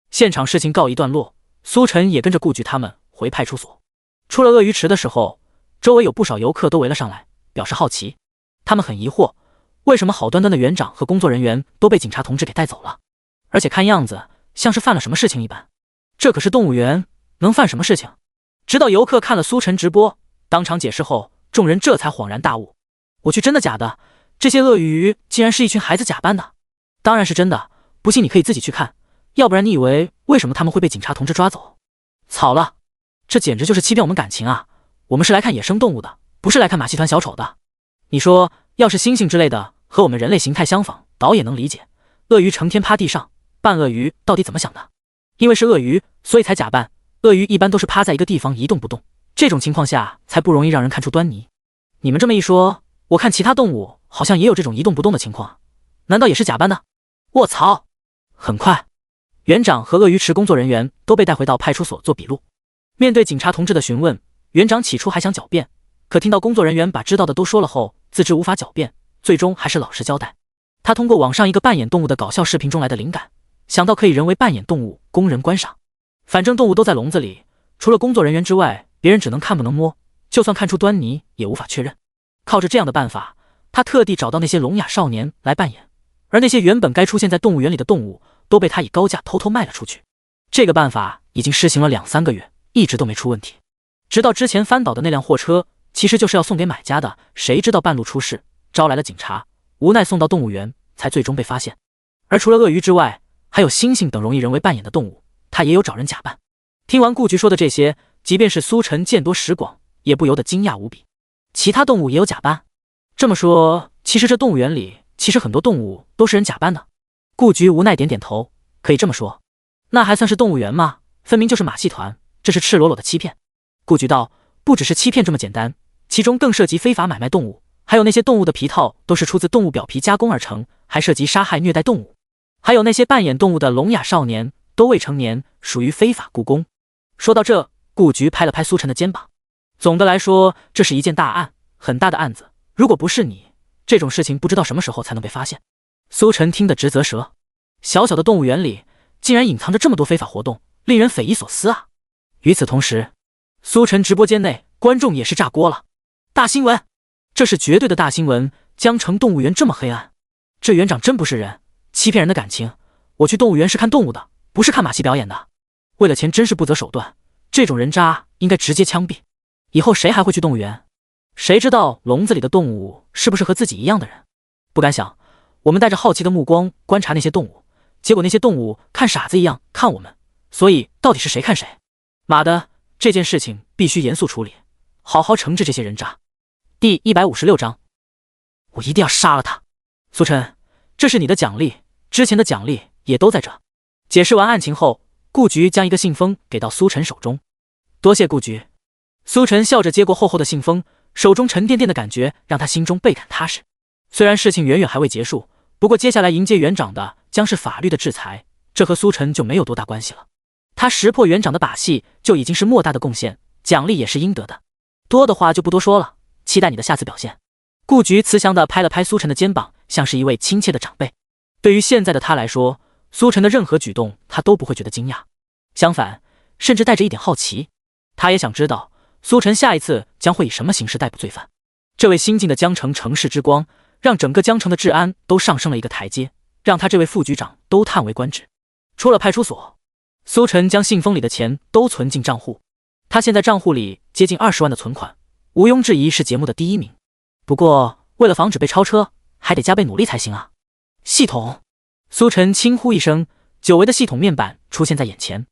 现场事情告一段落，苏晨也跟着顾局他们回派出所。出了鳄鱼池的时候，周围有不少游客都围了上来，表示好奇。他们很疑惑，为什么好端端的园长和工作人员都被警察同志给带走了，而且看样子像是犯了什么事情一般。这可是动物园，能犯什么事情？直到游客看了苏晨直播，当场解释后，众人这才恍然大悟。我去，真的假的？这些鳄鱼竟然是一群孩子假扮的？当然是真的，不信你可以自己去看，要不然你以为为什么他们会被警察同志抓走？草了，这简直就是欺骗我们感情啊！我们是来看野生动物的，不是来看马戏团小丑的。你说要是猩猩之类的和我们人类形态相仿，倒也能理解。鳄鱼成天趴地上，扮鳄鱼到底怎么想的？因为是鳄鱼，所以才假扮。鳄鱼一般都是趴在一个地方一动不动，这种情况下才不容易让人看出端倪。你们这么一说，我看其他动物好像也有这种一动不动的情况，难道也是假扮的？卧槽！很快，园长和鳄鱼池工作人员都被带回到派出所做笔录。面对警察同志的询问，园长起初还想狡辩，可听到工作人员把知道的都说了后，自知无法狡辩，最终还是老实交代。他通过网上一个扮演动物的搞笑视频中来的灵感，想到可以人为扮演动物供人观赏。反正动物都在笼子里，除了工作人员之外，别人只能看不能摸，就算看出端倪也无法确认。靠着这样的办法，他特地找到那些聋哑少年来扮演，而那些原本该出现在动物园里的动物都被他以高价偷偷卖了出去。这个办法已经实行了2-3个月，一直都没出问题。直到之前翻倒的那辆货车其实就是要送给买家的，谁知道半路出事，招来了警察，无奈送到动物园才最终被发现。而除了鳄鱼之外，还有猩猩等容易人为扮演的动物，他也有找人假扮。听完顾局说的这些，即便是苏晨见多识广，也不由得惊讶无比。其他动物也有假扮？这么说，其实这动物园里其实很多动物都是人假扮的。顾局无奈点点头，可以这么说。那还算是动物园吗？分明就是马戏团，这是赤裸裸的欺骗。顾局道，不只是欺骗这么简单，其中更涉及非法买卖动物，还有那些动物的皮套都是出自动物表皮加工而成，还涉及杀害虐待动物，还有那些扮演动物的聋哑少年都未成年，属于非法雇工。说到这，顾局拍了拍苏晨的肩膀。总的来说，这是一件大案，很大的案子，如果不是你，这种事情不知道什么时候才能被发现。苏晨听得直啧舌，小小的动物园里竟然隐藏着这么多非法活动，令人匪夷所思啊。与此同时，苏晨直播间内观众也是炸锅了。大新闻，这是绝对的大新闻，江城动物园这么黑暗，这园长真不是人，欺骗人的感情。我去动物园是看动物的，不是看马戏表演的。为了钱真是不择手段，这种人渣应该直接枪毙。以后谁还会去动物园？谁知道笼子里的动物是不是和自己一样的人？不敢想，我们带着好奇的目光观察那些动物，结果那些动物看傻子一样看我们，所以到底是谁看谁？妈的，这件事情必须严肃处理，好好惩治这些人渣。第156章，我一定要杀了他。苏晨，这是你的奖励，之前的奖励也都在这。解释完案情后，顾局将一个信封给到苏晨手中。多谢顾局。苏晨笑着接过厚厚的信封，手中沉甸甸的感觉让他心中倍感踏实。虽然事情远远还未结束，不过接下来迎接园长的将是法律的制裁，这和苏晨就没有多大关系了。他识破园长的把戏就已经是莫大的贡献，奖励也是应得的。多的话就不多说了，期待你的下次表现。顾局慈祥地拍了拍苏晨的肩膀，像是一位亲切的长辈。对于现在的他来说，苏晨的任何举动他都不会觉得惊讶，相反，甚至带着一点好奇。他也想知道苏晨下一次将会以什么形式逮捕罪犯。这位新晋的江城城市之光，让整个江城的治安都上升了一个台阶，让他这位副局长都叹为观止。出了派出所，苏晨将信封里的钱都存进账户。他现在账户里接近20万的存款，毋庸置疑是节目的第1名。不过为了防止被超车，还得加倍努力才行啊。系统，苏晨轻呼一声，久违的系统面板出现在眼前。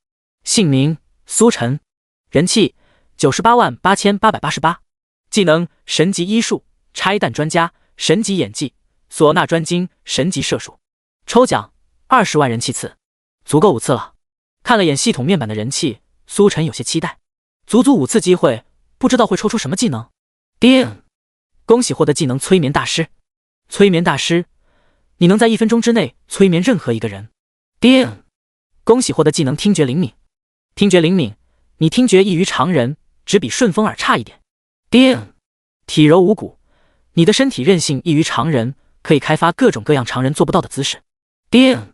姓名：苏晨，人气988888，技能：神级医术、拆弹专家、神级演技、唢呐专精、神级射术。抽奖20万人气次，足够5次了。看了眼系统面板的人气，苏晨有些期待，足足5次机会，不知道会抽出什么技能。叮！恭喜获得技能催眠大师。催眠大师，你能在1分钟之内催眠任何一个人。叮！恭喜获得技能听觉灵敏。听觉灵敏，你听觉异于常人，只比顺风耳差一点。叮！体柔无骨，你的身体韧性异于常人，可以开发各种各样常人做不到的姿势。叮！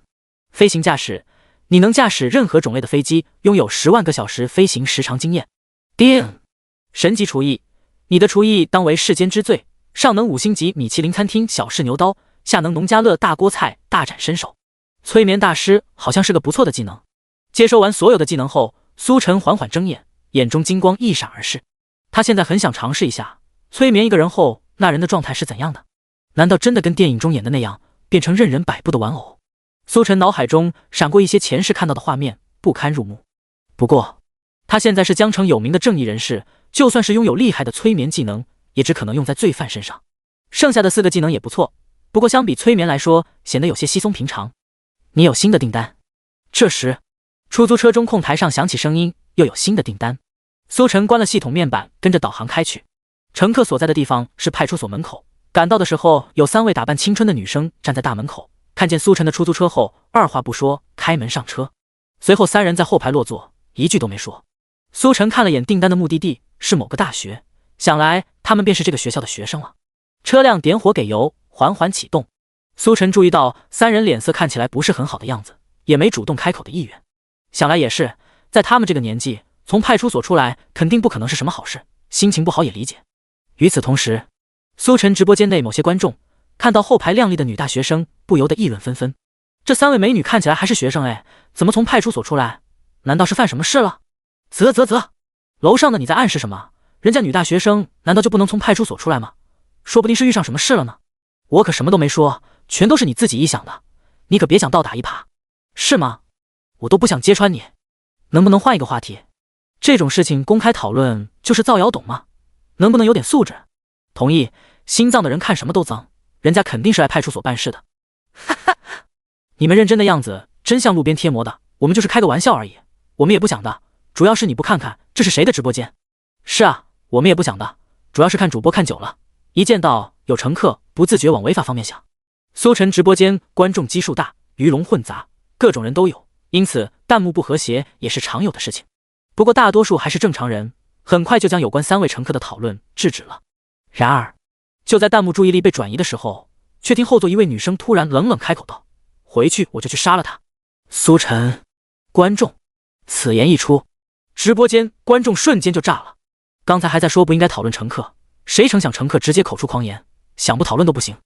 飞行驾驶，你能驾驶任何种类的飞机，拥有10万个小时飞行时长经验。叮！神级厨艺，你的厨艺当为世间之最，上能5星级米其林餐厅小试牛刀，下能农家乐大锅菜大展身手。催眠大师好像是个不错的技能。接收完所有的技能后，苏晨缓缓睁眼，眼中金光一闪而逝。他现在很想尝试一下，催眠一个人后，那人的状态是怎样的？难道真的跟电影中演的那样，变成任人摆布的玩偶？苏晨脑海中闪过一些前世看到的画面，不堪入目。不过，他现在是江城有名的正义人士，就算是拥有厉害的催眠技能，也只可能用在罪犯身上。剩下的4个技能也不错，不过相比催眠来说，显得有些稀松平常。你有新的订单。这时，出租车中控台上响起声音，又有新的订单。苏晨关了系统面板，跟着导航开去。乘客所在的地方是派出所门口。赶到的时候，有3位打扮青春的女生站在大门口，看见苏晨的出租车后，二话不说开门上车。随后3人在后排落座，一句都没说。苏晨看了眼订单的目的地是某个大学，想来他们便是这个学校的学生了。车辆点火给油，缓缓启动。苏晨注意到3人脸色看起来不是很好的样子，也没主动开口的意愿。想来也是，在他们这个年纪，从派出所出来肯定不可能是什么好事，心情不好也理解。与此同时，苏晨直播间内某些观众看到后排靓丽的女大学生，不由得议论纷纷。这3位美女看起来还是学生哎，怎么从派出所出来？难道是犯什么事了？啧，楼上的你在暗示什么？人家女大学生难道就不能从派出所出来吗？说不定是遇上什么事了呢。我可什么都没说，全都是你自己臆想的，你可别想倒打一耙。是吗？我都不想揭穿你，能不能换一个话题？这种事情公开讨论就是造谣，懂吗？能不能有点素质？同意，心脏的人看什么都脏，人家肯定是来派出所办事的。哈哈，你们认真的样子真像路边贴膜的，我们就是开个玩笑而已，我们也不想的，主要是你不看看这是谁的直播间。是啊，我们也不想的，主要是看主播看久了，一见到有乘客不自觉往违法方面想。苏晨直播间观众基数大，鱼龙混杂，各种人都有，因此弹幕不和谐也是常有的事情。不过大多数还是正常人，很快就将有关3位乘客的讨论制止了。然而，就在弹幕注意力被转移的时候，却听后座一位女生突然冷冷开口道：“回去我就去杀了他。”苏晨，观众，此言一出，直播间观众瞬间就炸了。刚才还在说不应该讨论乘客，谁成想乘客直接口出狂言，想不讨论都不行。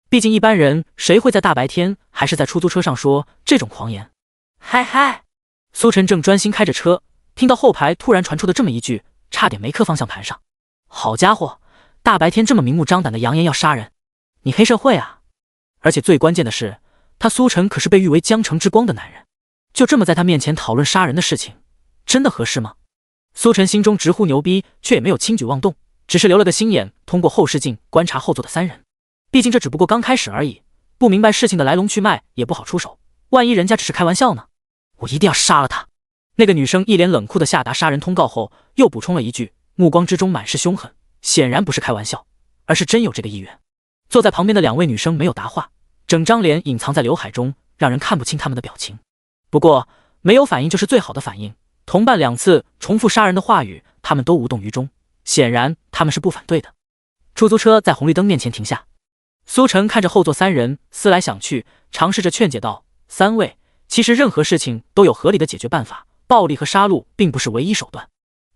毕竟一般人谁会在大白天还是在出租车上说这种狂言？嗨，苏晨正专心开着车，听到后排突然传出的这么一句，差点没磕方向盘上。好家伙，大白天这么明目张胆的扬言要杀人，你黑社会啊！而且最关键的是，他苏晨可是被誉为江城之光的男人，就这么在他面前讨论杀人的事情，真的合适吗？苏晨心中直呼牛逼，却也没有轻举妄动，只是留了个心眼，通过后视镜观察后座的3人。毕竟这只不过刚开始而已，不明白事情的来龙去脉也不好出手，万一人家只是开玩笑呢？我一定要杀了他！那个女生一脸冷酷的下达杀人通告后，又补充了一句，目光之中满是凶狠，显然不是开玩笑，而是真有这个意愿。坐在旁边的2位女生没有答话，整张脸隐藏在刘海中，让人看不清他们的表情。不过没有反应就是最好的反应，同伴2次重复杀人的话语，他们都无动于衷，显然他们是不反对的。出租车在红绿灯面前停下，苏晨看着后座3人，思来想去，尝试着劝解道：“3位，其实任何事情都有合理的解决办法，暴力和杀戮并不是唯一手段。”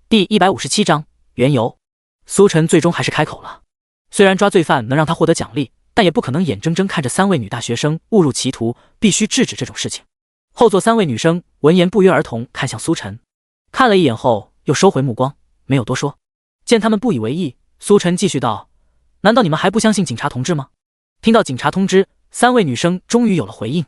第157章缘由。苏晨最终还是开口了，虽然抓罪犯能让他获得奖励，但也不可能眼睁睁看着3位女大学生误入歧途，必须制止这种事情。后座3位女生闻言不约而同看向苏晨，看了一眼后又收回目光，没有多说。见他们不以为意，苏晨继续道：“难道你们还不相信警察同志吗？听到警察通知，3位女生终于有了回应。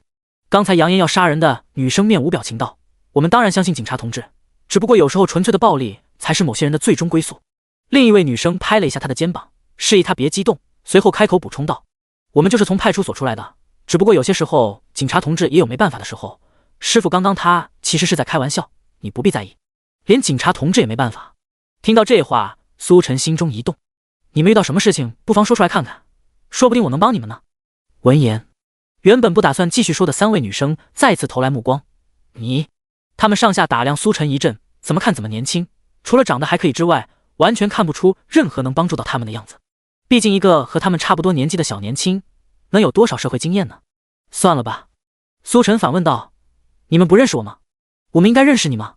刚才扬言要杀人的女生面无表情道：“我们当然相信警察同志，只不过有时候纯粹的暴力才是某些人的最终归宿。”另一位女生拍了一下她的肩膀，示意她别激动，随后开口补充道：“我们就是从派出所出来的，只不过有些时候警察同志也有没办法的时候。师傅刚刚他其实是在开玩笑，你不必在意。连警察同志也没办法。”听到这话，苏晨心中一动：“你们遇到什么事情，不妨说出来看看，说不定我能帮你们呢。”闻言，原本不打算继续说的3位女生再次投来目光。你，她们上下打量苏晨一阵，怎么看怎么年轻，除了长得还可以之外，完全看不出任何能帮助到他们的样子。毕竟一个和他们差不多年纪的小年轻，能有多少社会经验呢？算了吧。苏晨反问道：“你们不认识我吗？我们应该认识你吗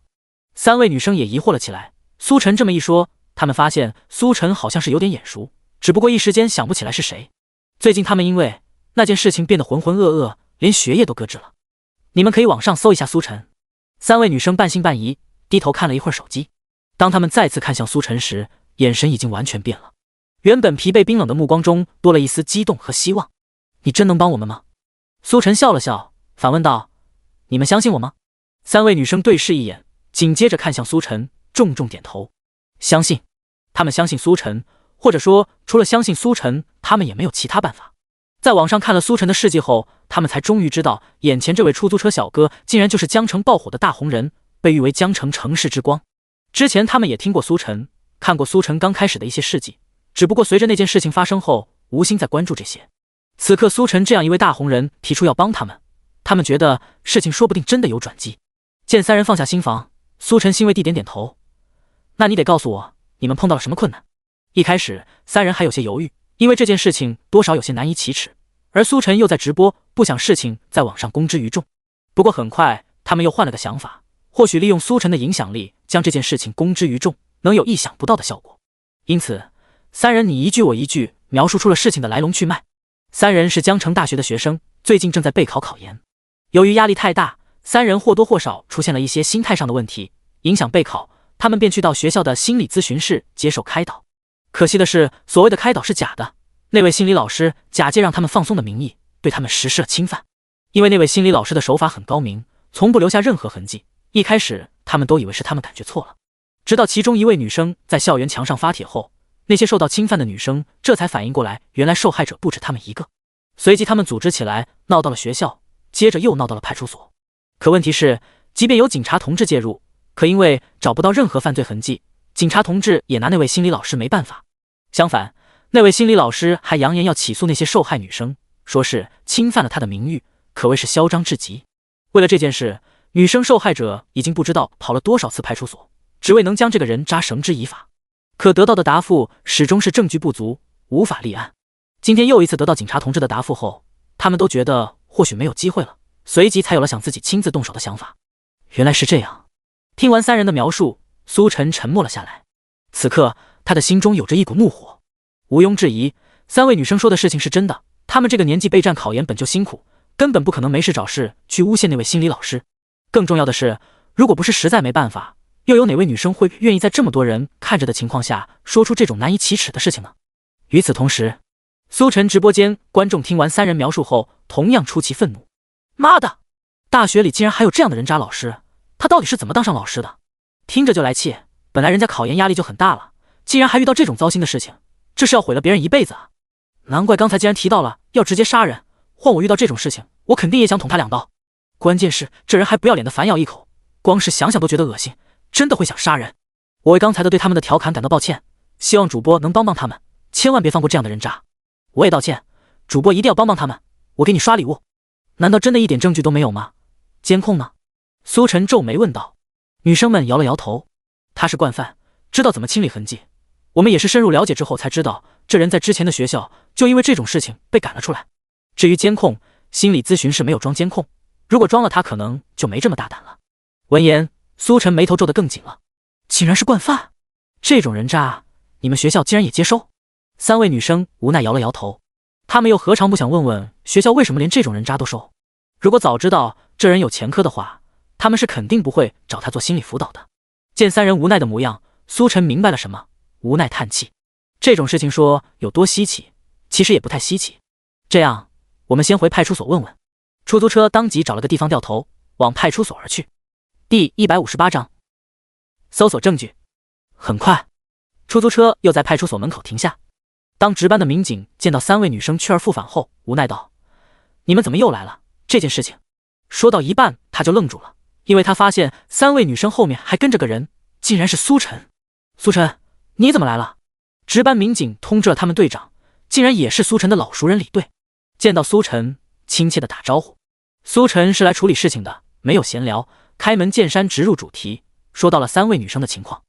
？”3位女生也疑惑了起来。苏晨这么一说，他们发现苏晨好像是有点眼熟，只不过一时间想不起来是谁。最近他们因为那件事情变得浑浑噩噩，连学业都搁置了。你们可以网上搜一下苏晨。3位女生半信半疑，低头看了一会儿手机。当他们再次看向苏晨时，眼神已经完全变了。原本疲惫冰冷的目光中多了一丝激动和希望。你真能帮我们吗？苏晨笑了笑，反问道：“你们相信我吗？”3位女生对视一眼，紧接着看向苏晨，重重点头。相信。他们相信苏晨，或者说除了相信苏晨，他们也没有其他办法。在网上看了苏晨的事迹后，他们才终于知道，眼前这位出租车小哥竟然就是江城爆火的大红人，被誉为江城城市之光。之前他们也听过苏晨，看过苏晨刚开始的一些事迹，只不过随着那件事情发生后，无心再关注这些。此刻苏晨这样一位大红人提出要帮他们，他们觉得事情说不定真的有转机。见3人放下心防，苏晨欣慰地点点头：“那你得告诉我，你们碰到了什么困难？”一开始3人还有些犹豫，因为这件事情多少有些难以启齿，而苏晨又在直播，不想事情在网上公之于众。不过很快他们又换了个想法，或许利用苏晨的影响力将这件事情公之于众，能有意想不到的效果。因此3人你一句我一句描述出了事情的来龙去脉。3人是江城大学的学生，最近正在备考研。由于压力太大，3人或多或少出现了一些心态上的问题，影响备考，他们便去到学校的心理咨询室接受开导。可惜的是，所谓的开导是假的，那位心理老师假借让他们放松的名义，对他们实施了侵犯。因为那位心理老师的手法很高明，从不留下任何痕迹。一开始他们都以为是他们感觉错了，直到其中一位女生在校园墙上发帖后，那些受到侵犯的女生这才反应过来，原来受害者不止他们一个。随即他们组织起来，闹到了学校，接着又闹到了派出所。可问题是，即便有警察同志介入，可因为找不到任何犯罪痕迹，警察同志也拿那位心理老师没办法。相反，那位心理老师还扬言要起诉那些受害女生，说是侵犯了他的名誉，可谓是嚣张至极。为了这件事，女生受害者已经不知道跑了多少次派出所，只为能将这个人渣绳之以法。可得到的答复始终是证据不足，无法立案。今天又一次得到警察同志的答复后，他们都觉得或许没有机会了，随即才有了想自己亲自动手的想法。原来是这样。听完3人的描述，苏晨沉默了下来。此刻他的心中有着一股怒火。毋庸置疑，3位女生说的事情是真的，她们这个年纪备战考研本就辛苦，根本不可能没事找事去诬陷那位心理老师。更重要的是，如果不是实在没办法，又有哪位女生会愿意在这么多人看着的情况下说出这种难以启齿的事情呢？与此同时，苏晨直播间观众听完3人描述后，同样出其愤怒。妈的，大学里竟然还有这样的人渣老师，他到底是怎么当上老师的？听着就来气，本来人家考研压力就很大了，竟然还遇到这种糟心的事情，这是要毁了别人一辈子啊！难怪刚才既然提到了要直接杀人，换我遇到这种事情，我肯定也想捅他2刀。关键是这人还不要脸的反咬一口，光是想想都觉得恶心，真的会想杀人。我为刚才的对他们的调侃感到抱歉，希望主播能帮帮他们，千万别放过这样的人渣。我也道歉，主播一定要帮帮他们，我给你刷礼物。难道真的一点证据都没有吗？监控呢？苏晨皱眉问道。女生们摇了摇头，他是惯犯，知道怎么清理痕迹。我们也是深入了解之后才知道，这人在之前的学校就因为这种事情被赶了出来。至于监控，心理咨询室没有装监控，如果装了他可能就没这么大胆了。闻言，苏晨眉头皱得更紧了。竟然是惯犯，这种人渣你们学校竟然也接收？3位女生无奈摇了摇头，她们又何尝不想问问学校为什么连这种人渣都收？如果早知道这人有前科的话，他们是肯定不会找他做心理辅导的。见3人无奈的模样，苏晨明白了什么，无奈叹气。这种事情说有多稀奇，其实也不太稀奇。这样，我们先回派出所问问。出租车当即找了个地方掉头，往派出所而去。第158章，搜索证据。很快，出租车又在派出所门口停下。当值班的民警见到3位女生去而复返后，无奈道：“你们怎么又来了？这件事情……”说到一半，他就愣住了，因为他发现3位女生后面还跟着个人，竟然是苏晨。苏晨，你怎么来了？值班民警通知了他们队长，竟然也是苏晨的老熟人李队。见到苏晨，亲切的打招呼。苏晨是来处理事情的，没有闲聊，开门见山直入主题，说到了3位女生的情况。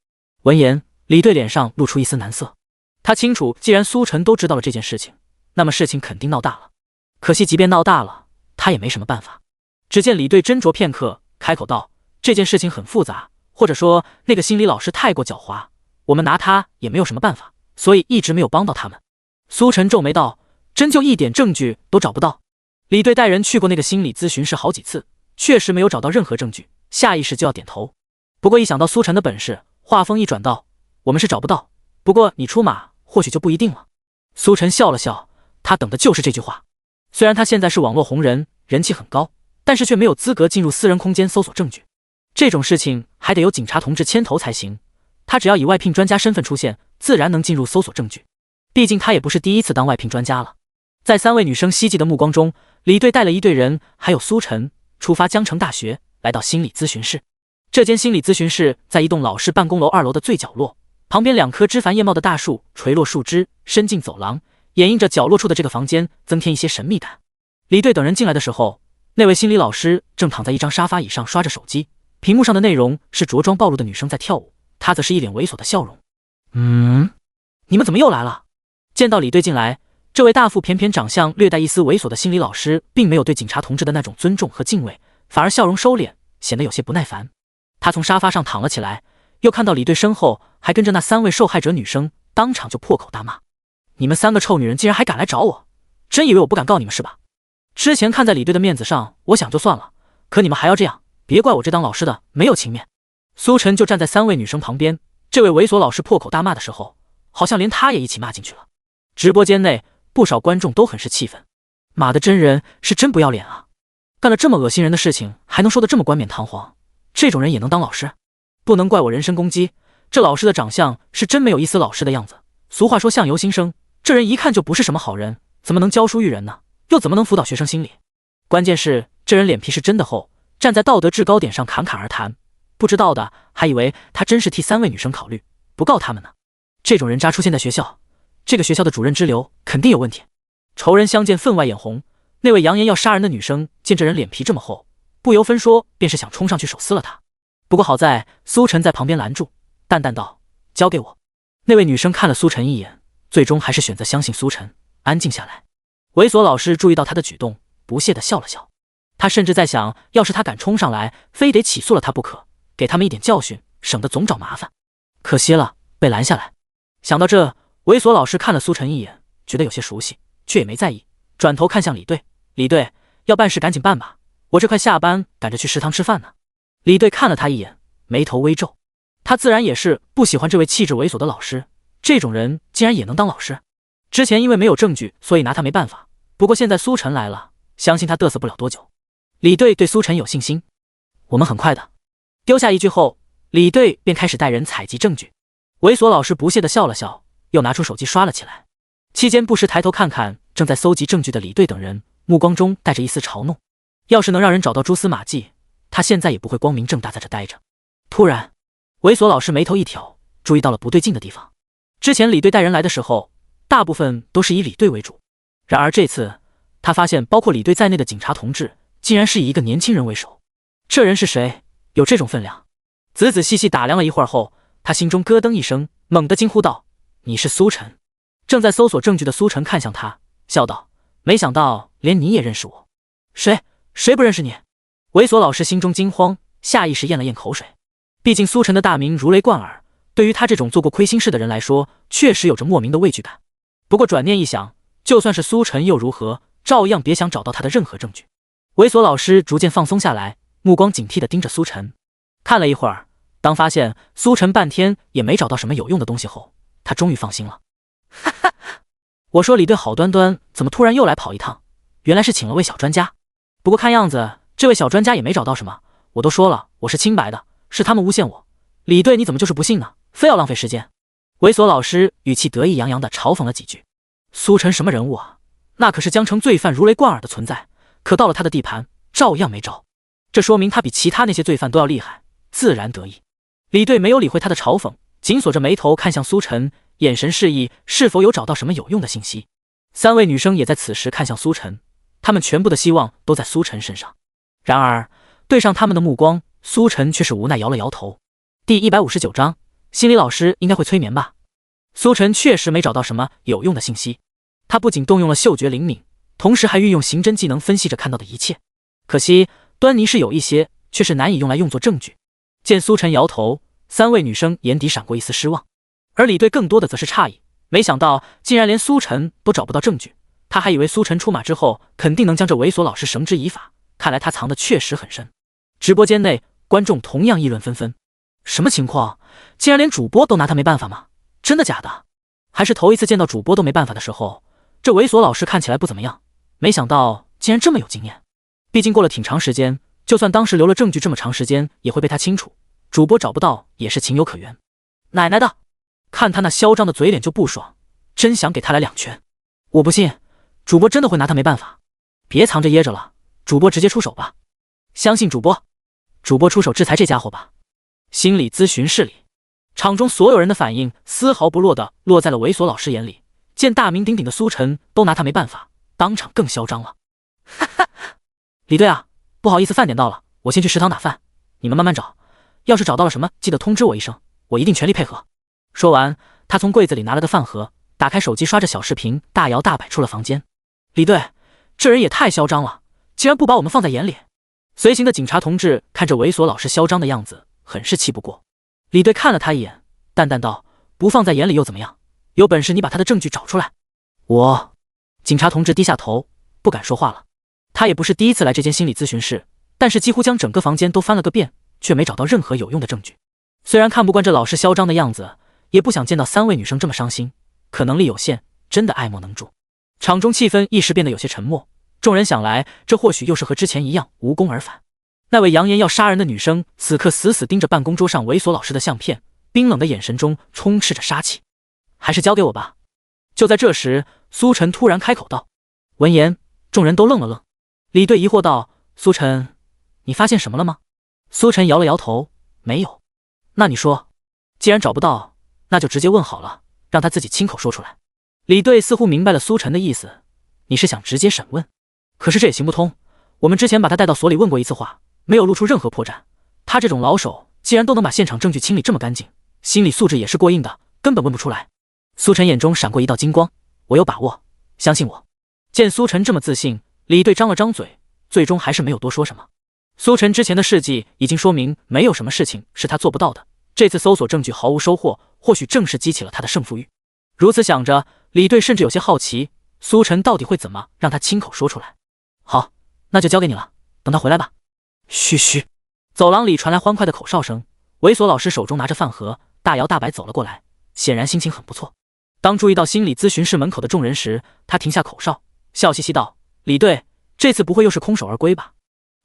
闻言，李队脸上露出一丝难色。他清楚，既然苏晨都知道了这件事情，那么事情肯定闹大了。可惜即便闹大了，他也没什么办法。只见李队斟酌片刻，开口道：“这件事情很复杂，或者说那个心理老师太过狡猾，我们拿他也没有什么办法，所以一直没有帮到他们。”苏晨皱眉道：“真就一点证据都找不到？”李队带人去过那个心理咨询室好几次，确实没有找到任何证据，下意识就要点头。不过一想到苏晨的本事，话锋一转道：“我们是找不到，不过你出马或许就不一定了。”苏晨笑了笑，他等的就是这句话。虽然他现在是网络红人，人气很高，但是却没有资格进入私人空间搜索证据，这种事情还得有警察同志牵头才行。他只要以外聘专家身份出现，自然能进入搜索证据。毕竟他也不是第一次当外聘专家了。在3位女生希冀的目光中，李队带了一队人，还有苏晨，出发江城大学，来到心理咨询室。这间心理咨询室在一栋老式办公楼2楼的最角落，旁边2棵枝繁叶茂的大树垂落树枝，伸进走廊，掩映着角落处的这个房间，增添一些神秘感。李队等人进来的时候，那位心理老师正躺在一张沙发椅上刷着手机，屏幕上的内容是着装暴露的女生在跳舞，她则是一脸猥琐的笑容。你们怎么又来了？见到李队进来，这位大腹便便、长相略带一丝猥琐的心理老师并没有对警察同志的那种尊重和敬畏，反而笑容收敛，显得有些不耐烦。他从沙发上躺了起来，又看到李队身后还跟着那3位受害者女生，当场就破口大骂：“你们3个臭女人竟然还敢来找我，真以为我不敢告你们是吧？之前看在李队的面子上，我想就算了，可你们还要这样，别怪我这当老师的没有情面。”苏晨就站在3位女生旁边，这位猥琐老师破口大骂的时候，好像连他也一起骂进去了。直播间内不少观众都很是气愤，妈的，真人是真不要脸啊！干了这么恶心人的事情，还能说得这么冠冕堂皇，这种人也能当老师？不能怪我人身攻击，这老师的长相是真没有一丝老师的样子。俗话说相由心生，这人一看就不是什么好人，怎么能教书育人呢？又怎么能辅导学生心理？关键是这人脸皮是真的厚，站在道德制高点上侃侃而谈，不知道的还以为他真是替3位女生考虑，不告他们呢。这种人渣出现在学校，这个学校的主任支流肯定有问题。仇人相见分外眼红，那位扬言要杀人的女生见这人脸皮这么厚，不由分说便是想冲上去手撕了他。不过好在苏晨在旁边拦住，淡淡道：“交给我。”那位女生看了苏晨一眼，最终还是选择相信苏晨，安静下来。猥琐老师注意到他的举动，不屑地笑了笑。他甚至在想，要是他敢冲上来，非得起诉了他不可，给他们一点教训，省得总找麻烦。可惜了，被拦下来。想到这，猥琐老师看了苏晨一眼，觉得有些熟悉，却也没在意，转头看向李队：“李队，要办事赶紧办吧，我这快下班赶着去食堂吃饭呢。”李队看了他一眼，眉头微皱。他自然也是不喜欢这位气质猥琐的老师，这种人竟然也能当老师。之前因为没有证据，所以拿他没办法，不过现在苏晨来了，相信他嘚瑟不了多久。李队对苏晨有信心，我们很快的。丢下一句后，李队便开始带人采集证据。猥琐老师不屑地笑了笑，又拿出手机刷了起来，期间不时抬头看看正在搜集证据的李队等人，目光中带着一丝嘲弄。要是能让人找到蛛丝马迹，他现在也不会光明正大在这待着。突然，猥琐老师眉头一挑，注意到了不对劲的地方。之前李队带人来的时候，大部分都是以李队为主，然而这次他发现包括李队在内的警察同志竟然是以一个年轻人为首。这人是谁？有这种分量？仔仔细细打量了一会儿后，他心中咯噔一声，猛地惊呼道：“你是苏晨！”正在搜索证据的苏晨看向他，笑道：“没想到连你也认识我。谁不认识你？”猥琐老师心中惊慌，下意识咽了咽口水。毕竟苏晨的大名如雷贯耳，对于他这种做过亏心事的人来说，确实有着莫名的畏惧感。不过转念一想，就算是苏晨又如何，照样别想找到他的任何证据。猥琐老师逐渐放松下来，目光警惕地盯着苏晨。看了一会儿，当发现苏晨半天也没找到什么有用的东西后，他终于放心了。哈哈，我说李队好端端，怎么突然又来跑一趟？原来是请了位小专家。不过看样子这位小专家也没找到什么。我都说了我是清白的，是他们诬陷我。李队你怎么就是不信呢？非要浪费时间？猥琐老师语气得意洋洋地嘲讽了几句。苏晨什么人物啊？那可是江城罪犯如雷贯耳的存在，可到了他的地盘照样没招。这说明他比其他那些罪犯都要厉害，自然得意。李队没有理会他的嘲讽，紧锁着眉头看向苏晨，眼神示意是否有找到什么有用的信息。三位女生也在此时看向苏晨，她们全部的希望都在苏晨身上。然而对上他们的目光，苏晨却是无奈摇了摇头。第159章，心理老师应该会催眠吧。苏晨确实没找到什么有用的信息，他不仅动用了嗅觉灵敏，同时还运用刑侦技能分析着看到的一切。可惜端倪是有一些，却是难以用来用作证据。见苏晨摇头，三位女生眼底闪过一丝失望，而李队更多的则是诧异，没想到竟然连苏晨都找不到证据。他还以为苏晨出马之后肯定能将这猥琐老师绳之以法，看来他藏的确实很深。直播间内观众同样议论纷纷，什么情况？竟然连主播都拿他没办法吗？真的假的？还是头一次见到主播都没办法的时候。这猥琐老师看起来不怎么样，没想到竟然这么有经验。毕竟过了挺长时间，就算当时留了证据这么长时间也会被他清楚，主播找不到也是情有可原。奶奶的，看他那嚣张的嘴脸就不爽，真想给他来2拳。我不信主播真的会拿他没办法，别藏着掖着了，主播直接出手吧。相信主播，主播出手制裁这家伙吧。心理咨询室里，场中所有人的反应丝毫不落的落在了猥琐老师眼里，见大名鼎鼎的苏晨都拿他没办法，当场更嚣张了。哈哈，李队啊，不好意思，饭点到了，我先去食堂打饭，你们慢慢找，要是找到了什么记得通知我一声，我一定全力配合。说完，他从柜子里拿了个饭盒，打开手机刷着小视频，大摇大摆出了房间。李队，这人也太嚣张了，竟然不把我们放在眼里。随行的警察同志看着猥琐老师嚣张的样子，很是气不过。李队看了他一眼，淡淡道：不放在眼里又怎么样？有本事你把他的证据找出来。警察同志低下头，不敢说话了。他也不是第一次来这间心理咨询室，但是几乎将整个房间都翻了个遍，却没找到任何有用的证据。虽然看不惯这老师嚣张的样子，也不想见到三位女生这么伤心，可能力有限，真的爱莫能助。场中气氛一时变得有些沉默，众人想来，这或许又是和之前一样无功而返。那位扬言要杀人的女生此刻死死盯着办公桌上猥琐老师的相片，冰冷的眼神中充斥着杀气。还是交给我吧。就在这时，苏晨突然开口道。闻言，众人都愣了愣。李队疑惑道：苏晨，你发现什么了吗？苏晨摇了摇头，没有。那你说，既然找不到，那就直接问好了，让他自己亲口说出来。李队似乎明白了苏晨的意思，你是想直接审问？可是这也行不通，我们之前把他带到所里问过一次话，没有露出任何破绽。他这种老手，既然都能把现场证据清理这么干净，心理素质也是过硬的，根本问不出来。苏晨眼中闪过一道金光，我有把握，相信我。见苏晨这么自信，李队张了张嘴，最终还是没有多说什么。苏晨之前的事迹已经说明没有什么事情是他做不到的，这次搜索证据毫无收获，或许正是激起了他的胜负欲。如此想着，李队甚至有些好奇，苏晨到底会怎么让他亲口说出来。好，那就交给你了，等他回来吧。嘘嘘，走廊里传来欢快的口哨声，猥琐老师手中拿着饭盒，大摇大摆走了过来，显然心情很不错。当注意到心理咨询室门口的众人时，他停下口哨，笑嘻嘻道：李队，这次不会又是空手而归吧？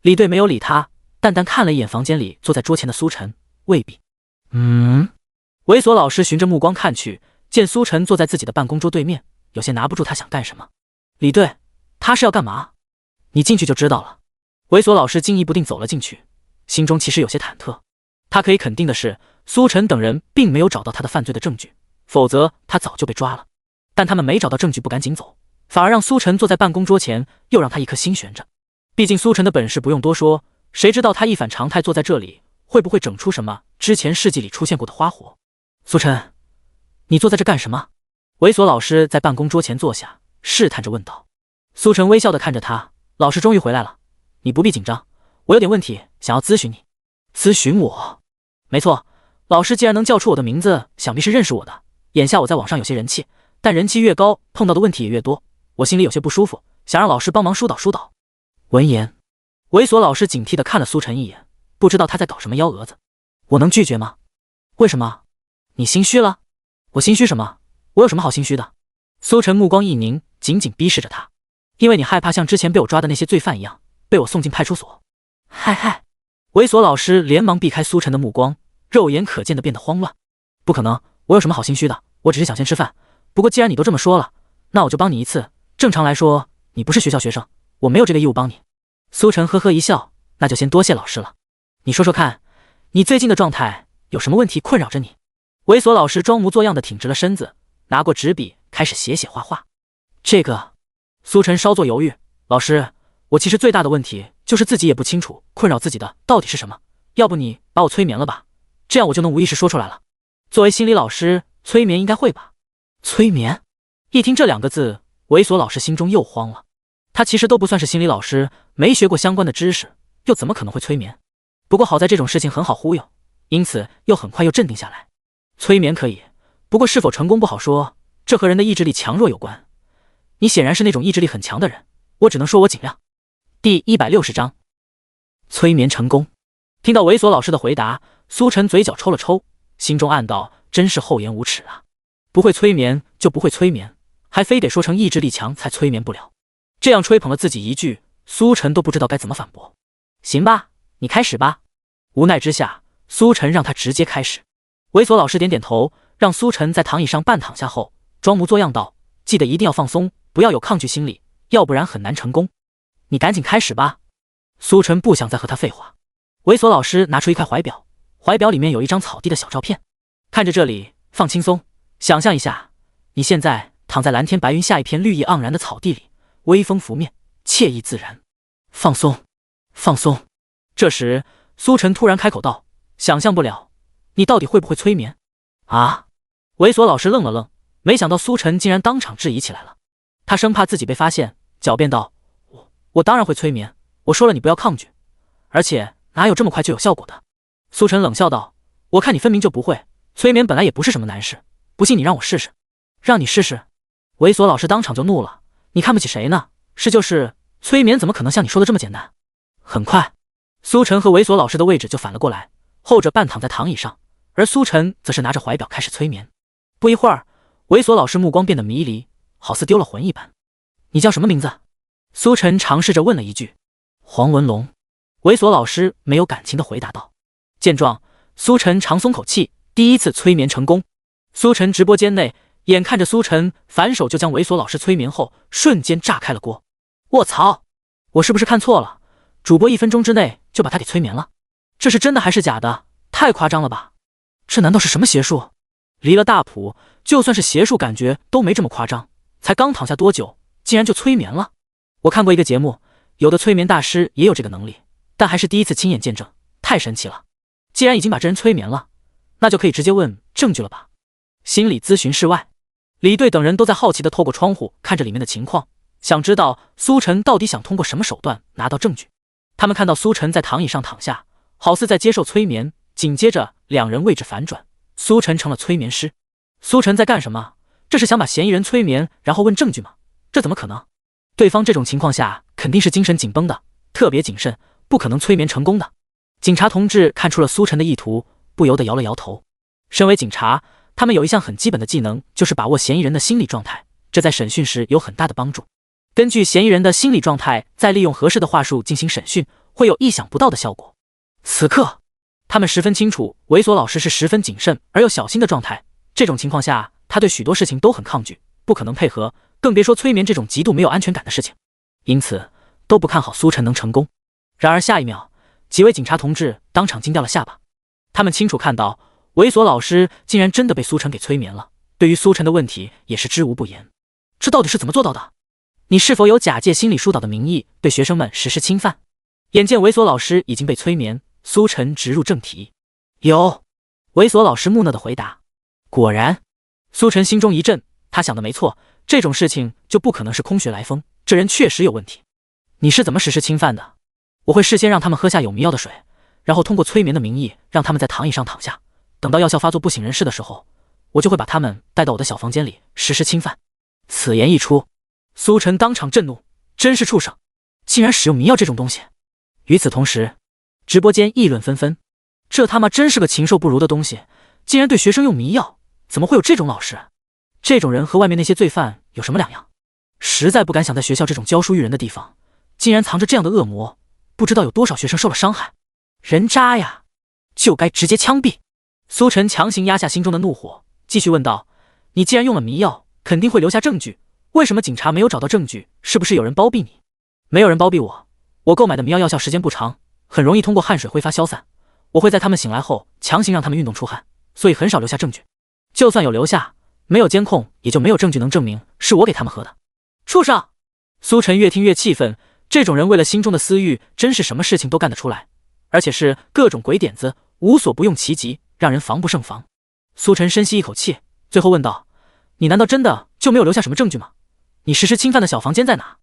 李队没有理他，淡淡看了一眼房间里坐在桌前的苏晨，未必。猥琐老师循着目光看去，见苏晨坐在自己的办公桌对面，有些拿不住他想干什么。李队，他是要干嘛？你进去就知道了。猥琐老师惊疑不定走了进去，心中其实有些忐忑。他可以肯定的是，苏晨等人并没有找到他的犯罪的证据，否则他早就被抓了。但他们没找到证据不赶紧走，反而让苏晨坐在办公桌前，又让他一颗心悬着。毕竟苏晨的本事不用多说，谁知道他一反常态坐在这里，会不会整出什么之前事迹里出现过的花活？苏晨，你坐在这干什么？猥琐老师在办公桌前坐下，试探着问道。苏晨微笑地看着他，老师终于回来了，你不必紧张，我有点问题想要咨询你。咨询我？没错，老师既然能叫出我的名字，想必是认识我的。眼下我在网上有些人气，但人气越高，碰到的问题也越多，我心里有些不舒服，想让老师帮忙疏导疏导。闻言，猥琐老师警惕地看了苏晨一眼，不知道他在搞什么幺蛾子。我能拒绝吗？为什么？你心虚了？我心虚什么？我有什么好心虚的？苏晨目光一凝，紧紧逼视着他。因为你害怕像之前被我抓的那些罪犯一样，被我送进派出所。嗨嗨！猥琐老师连忙避开苏晨的目光，肉眼可见的变得慌乱。不可能，我有什么好心虚的？我只是想先吃饭。不过既然你都这么说了，那我就帮你一次。正常来说，你不是学校学生，我没有这个义务帮你。苏晨呵呵一笑，那就先多谢老师了。你说说看，你最近的状态有什么问题困扰着你？猥琐老师装模作样的挺直了身子，拿过纸笔开始写画画。这个，苏晨稍作犹豫，老师，我其实最大的问题就是自己也不清楚困扰自己的到底是什么，要不你把我催眠了吧，这样我就能无意识说出来了。作为心理老师，催眠应该会吧？催眠？一听这两个字，猥琐老师心中又慌了。他其实都不算是心理老师，没学过相关的知识，又怎么可能会催眠？不过好在这种事情很好忽悠，因此又很快又镇定下来。催眠可以，不过是否成功不好说，这和人的意志力强弱有关。你显然是那种意志力很强的人，我只能说我尽量。第160章，催眠成功。听到猥琐老师的回答，苏晨嘴角抽了抽，心中暗道：真是厚颜无耻啊！不会催眠就不会催眠，还非得说成意志力强才催眠不了。这样吹捧了自己一句，苏晨都不知道该怎么反驳。行吧，你开始吧。无奈之下，苏晨让他直接开始。猥琐老师点点头，让苏晨在躺椅上半躺下后，装模作样道：记得一定要放松，不要有抗拒心理，要不然很难成功。你赶紧开始吧。苏晨不想再和他废话。猥琐老师拿出一块怀表，怀表里面有一张草地的小照片。看着这里，放轻松，想象一下，你现在躺在蓝天白云下一片绿意盎然的草地里，微风拂面，惬意自然。放松，放松。这时，苏晨突然开口道：想象不了，你到底会不会催眠？啊？猥琐老师愣了愣，没想到苏晨竟然当场质疑起来了。他生怕自己被发现，狡辩道：我当然会催眠，我说了你不要抗拒，而且哪有这么快就有效果的？苏晨冷笑道：我看你分明就不会，催眠本来也不是什么难事，不信你让我试试。让你试试？猥琐老师当场就怒了，你看不起谁呢？是就是，催眠怎么可能像你说的这么简单？很快，苏晨和猥琐老师的位置就反了过来，后者半躺在躺椅上，而苏晨则是拿着怀表开始催眠。不一会儿，猥琐老师目光变得迷离，好似丢了魂一般。你叫什么名字？苏晨尝试着问了一句。黄文龙。猥琐老师没有感情的回答道。见状，苏晨长松口气，第一次催眠成功。苏晨直播间内，眼看着苏晨反手就将猥琐老师催眠后，瞬间炸开了锅。卧槽，我是不是看错了？主播1分钟之内就把他给催眠了，这是真的还是假的？太夸张了吧？这难道是什么邪术？离了大谱，就算是邪术，感觉都没这么夸张。才刚躺下多久，竟然就催眠了？我看过一个节目，有的催眠大师也有这个能力，但还是第一次亲眼见证，太神奇了。既然已经把这人催眠了，那就可以直接问证据了吧？心理咨询室外，李队等人都在好奇地透过窗户看着里面的情况，想知道苏晨到底想通过什么手段拿到证据。他们看到苏晨在躺椅上躺下，好似在接受催眠，紧接着两人位置反转，苏晨成了催眠师。苏晨在干什么？这是想把嫌疑人催眠，然后问证据吗？这怎么可能？对方这种情况下肯定是精神紧绷的，特别谨慎，不可能催眠成功的。警察同志看出了苏晨的意图，不由得摇了摇头。身为警察，他们有一项很基本的技能，就是把握嫌疑人的心理状态，这在审讯时有很大的帮助。根据嫌疑人的心理状态，再利用合适的话术进行审讯，会有意想不到的效果。此刻，他们十分清楚，猥琐老师是十分谨慎而又小心的状态。这种情况下，他对许多事情都很抗拒，不可能配合，更别说催眠这种极度没有安全感的事情。因此，都不看好苏晨能成功。然而下一秒，几位警察同志当场惊掉了下巴。他们清楚看到，猥琐老师竟然真的被苏晨给催眠了，对于苏晨的问题也是知无不言。这到底是怎么做到的？你是否有假借心理疏导的名义对学生们实施侵犯？眼见猥琐老师已经被催眠，苏晨直入正题。有。猥琐老师木讷的回答。果然，苏晨心中一震，他想的没错，这种事情就不可能是空穴来风，这人确实有问题。你是怎么实施侵犯的？我会事先让他们喝下有迷药的水，然后通过催眠的名义让他们在躺椅上躺下，等到药效发作不省人事的时候，我就会把他们带到我的小房间里实施侵犯。此言一出，苏晨当场震怒，真是畜生，竟然使用迷药这种东西。与此同时，直播间议论纷纷，这他妈真是个禽兽不如的东西，竟然对学生用迷药，怎么会有这种老师？这种人和外面那些罪犯有什么两样？实在不敢想在学校这种教书育人的地方，竟然藏着这样的恶魔，不知道有多少学生受了伤害。人渣呀，就该直接枪毙。苏晨强行压下心中的怒火，继续问道：你既然用了迷药，肯定会留下证据，为什么警察没有找到证据？是不是有人包庇你？没有人包庇我，我购买的迷药药效时间不长，很容易通过汗水挥发消散，我会在他们醒来后强行让他们运动出汗，所以很少留下证据。就算有留下，没有监控，也就没有证据能证明是我给他们喝的。畜生！苏晨越听越气愤，这种人为了心中的私欲，真是什么事情都干得出来，而且是各种鬼点子，无所不用其极，让人防不胜防。苏晨深吸一口气，最后问道：你难道真的就没有留下什么证据吗？你实施侵犯的小房间在哪？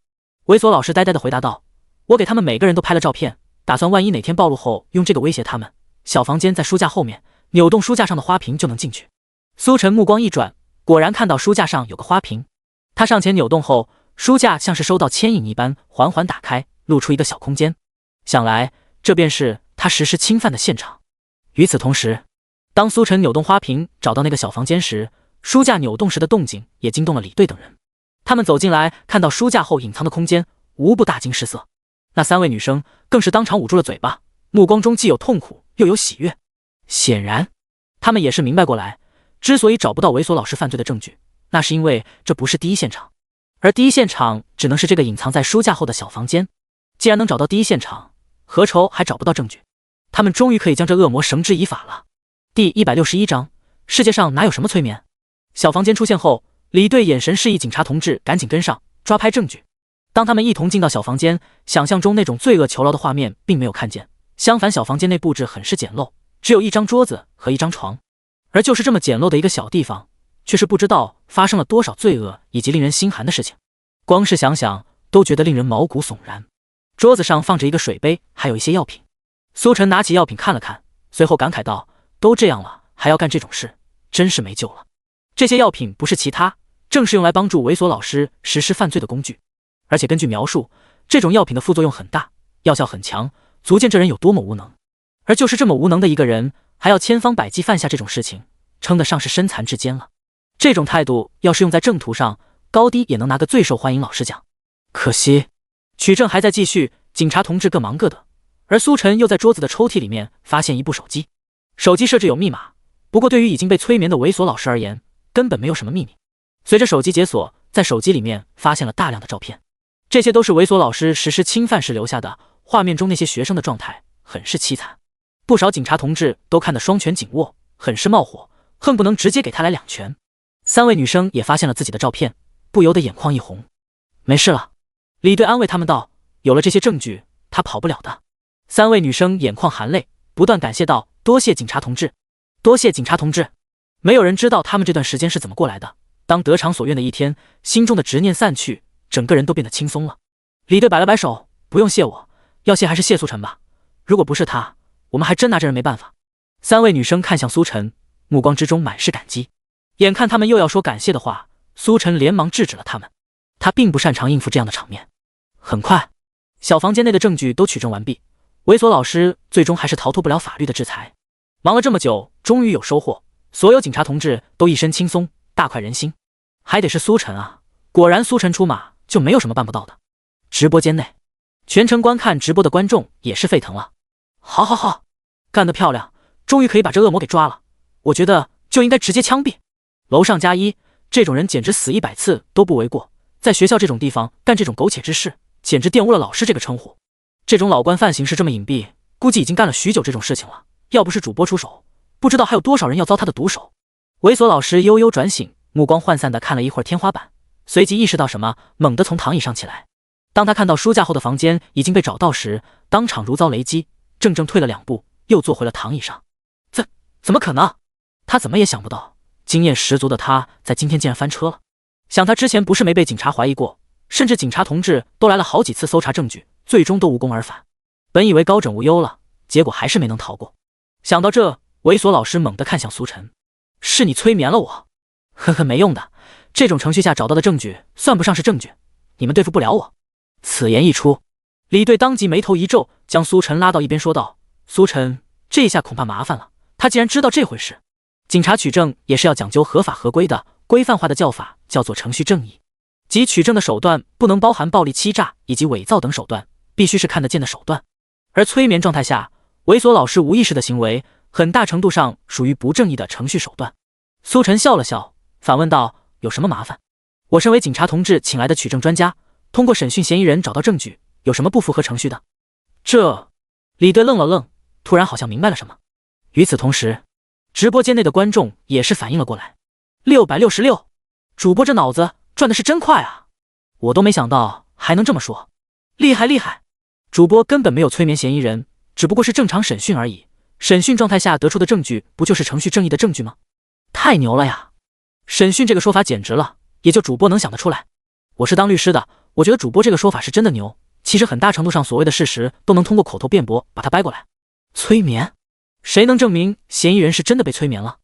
猥琐老师呆呆地回答道：我给他们每个人都拍了照片，打算万一哪天暴露后用这个威胁他们。小房间在书架后面，扭动书架上的花瓶就能进去。苏晨目光一转，果然看到书架上有个花瓶，他上前扭动后，书架像是收到牵引一般缓缓打开，露出一个小空间。想来这便是他实施侵犯的现场。与此同时，当苏晨扭动花瓶找到那个小房间时，书架扭动时的动静也惊动了李队等人。他们走进来，看到书架后隐藏的空间，无不大惊失色。那三位女生更是当场捂住了嘴巴，目光中既有痛苦又有喜悦。显然他们也是明白过来，之所以找不到猥琐老师犯罪的证据，那是因为这不是第一现场，而第一现场只能是这个隐藏在书架后的小房间。既然能找到第一现场，何愁还找不到证据？他们终于可以将这恶魔绳之以法了。第161章，世界上哪有什么催眠？小房间出现后，李队眼神示意警察同志赶紧跟上，抓拍证据。当他们一同进到小房间，想象中那种罪恶囚牢的画面并没有看见，相反，小房间内布置很是简陋，只有一张桌子和一张床。而就是这么简陋的一个小地方，却是不知道发生了多少罪恶以及令人心寒的事情。光是想想都觉得令人毛骨悚然。桌子上放着一个水杯，还有一些药品。苏晨拿起药品看了看，随后感慨道：都这样了，还要干这种事，真是没救了。这些药品不是其他，正是用来帮助猥琐老师实施犯罪的工具。而且根据描述，这种药品的副作用很大，药效很强，足见这人有多么无能。而就是这么无能的一个人，还要千方百计犯下这种事情，称得上是身残志坚了。这种态度要是用在正途上，高低也能拿个最受欢迎老师奖。可惜取证还在继续，警察同志各忙各的，而苏晨又在桌子的抽屉里面发现一部手机。手机设置有密码，不过对于已经被催眠的猥琐老师而言，根本没有什么秘密。随着手机解锁，在手机里面发现了大量的照片，这些都是猥琐老师实施侵犯时留下的。画面中那些学生的状态很是凄惨，不少警察同志都看得双拳紧握，很是冒火，恨不能直接给他来2拳。三位女生也发现了自己的照片，不由得眼眶一红。没事了，李队安慰他们道，有了这些证据，他跑不了的。三位女生眼眶含泪，不断感谢道：多谢警察同志，多谢警察同志。没有人知道他们这段时间是怎么过来的。当得偿所愿的一天，心中的执念散去，整个人都变得轻松了。李队摆了摆手，不用谢我，要谢还是谢苏晨吧，如果不是他，我们还真拿这人没办法。三位女生看向苏晨，目光之中满是感激。眼看他们又要说感谢的话，苏晨连忙制止了他们。他并不擅长应付这样的场面。很快，小房间内的证据都取证完毕，猥琐老师最终还是逃脱不了法律的制裁。忙了这么久，终于有收获，所有警察同志都一身轻松，大快人心。还得是苏晨啊，果然苏晨出马就没有什么办不到的。直播间内，全程观看直播的观众也是沸腾了。好好好，干得漂亮，终于可以把这恶魔给抓了。我觉得就应该直接枪毙。楼上加一，这种人简直死100次都不为过，在学校这种地方干这种苟且之事，简直玷污了老师这个称呼。这种老惯犯行事这么隐蔽，估计已经干了许久这种事情了，要不是主播出手，不知道还有多少人要遭他的毒手。猥琐老师悠悠转醒，目光涣散地看了一会儿天花板，随即意识到什么，猛地从躺椅上起来。当他看到书架后的房间已经被找到时，当场如遭雷击，怔怔退了2步，又坐回了躺椅上。怎么可能？他怎么也想不到，经验十足的他在今天竟然翻车了。想他之前不是没被警察怀疑过，甚至警察同志都来了好几次搜查证据，最终都无功而返。本以为高枕无忧了，结果还是没能逃过。想到这，猥琐老师猛地看向苏晨：是你催眠了我？呵呵，没用的，这种程序下找到的证据算不上是证据，你们对付不了我。此言一出，李队当即眉头一皱，将苏晨拉到一边说道：苏晨，这下恐怕麻烦了，他既然知道这回事，警察取证也是要讲究合法合规的，规范化的叫法叫做程序正义，即取证的手段不能包含暴力、欺诈以及伪造等手段，必须是看得见的手段。而催眠状态下，猥琐老师无意识的行为，很大程度上属于不正义的程序手段。苏晨笑了笑，反问道：“有什么麻烦？我身为警察同志请来的取证专家，通过审讯嫌疑人找到证据，有什么不符合程序的？”这……李队愣了愣，突然好像明白了什么。与此同时，直播间内的观众也是反应了过来。666，主播这脑子转的是真快啊！我都没想到还能这么说，厉害厉害！主播根本没有催眠嫌疑人，只不过是正常审讯而已。审讯状态下得出的证据，不就是程序正义的证据吗？太牛了呀！审讯这个说法简直了，也就主播能想得出来。我是当律师的，我觉得主播这个说法是真的牛。其实很大程度上，所谓的事实都能通过口头辩驳把它掰过来。催眠？谁能证明嫌疑人是真的被催眠了？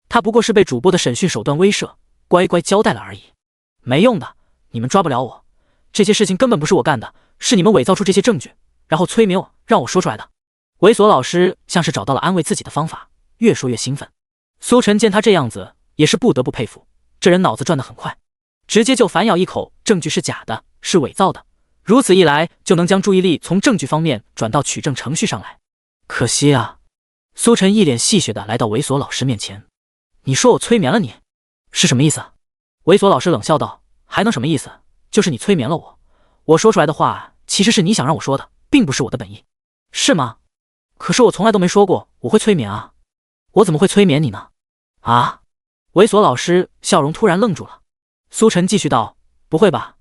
他不过是被主播的审讯手段威慑，乖乖交代了而已。没用的，你们抓不了我。这些事情根本不是我干的，是你们伪造出这些证据，然后催眠我，让我说出来的。猥琐老师像是找到了安慰自己的方法，越说越兴奋。苏晨见他这样子，也是不得不佩服，这人脑子转得很快，直接就反咬一口，证据是假的，是伪造的。如此一来，就能将注意力从证据方面转到取证程序上来。可惜啊，苏晨一脸戏谑的来到猥琐老师面前。你说我催眠了你，是什么意思？猥琐老师冷笑道，还能什么意思？就是你催眠了我。我说出来的话，其实是你想让我说的，并不是我的本意。是吗？可是我从来都没说过我会催眠啊，我怎么会催眠你呢？啊？猥琐老师笑容突然愣住了。苏晨继续道，不会吧？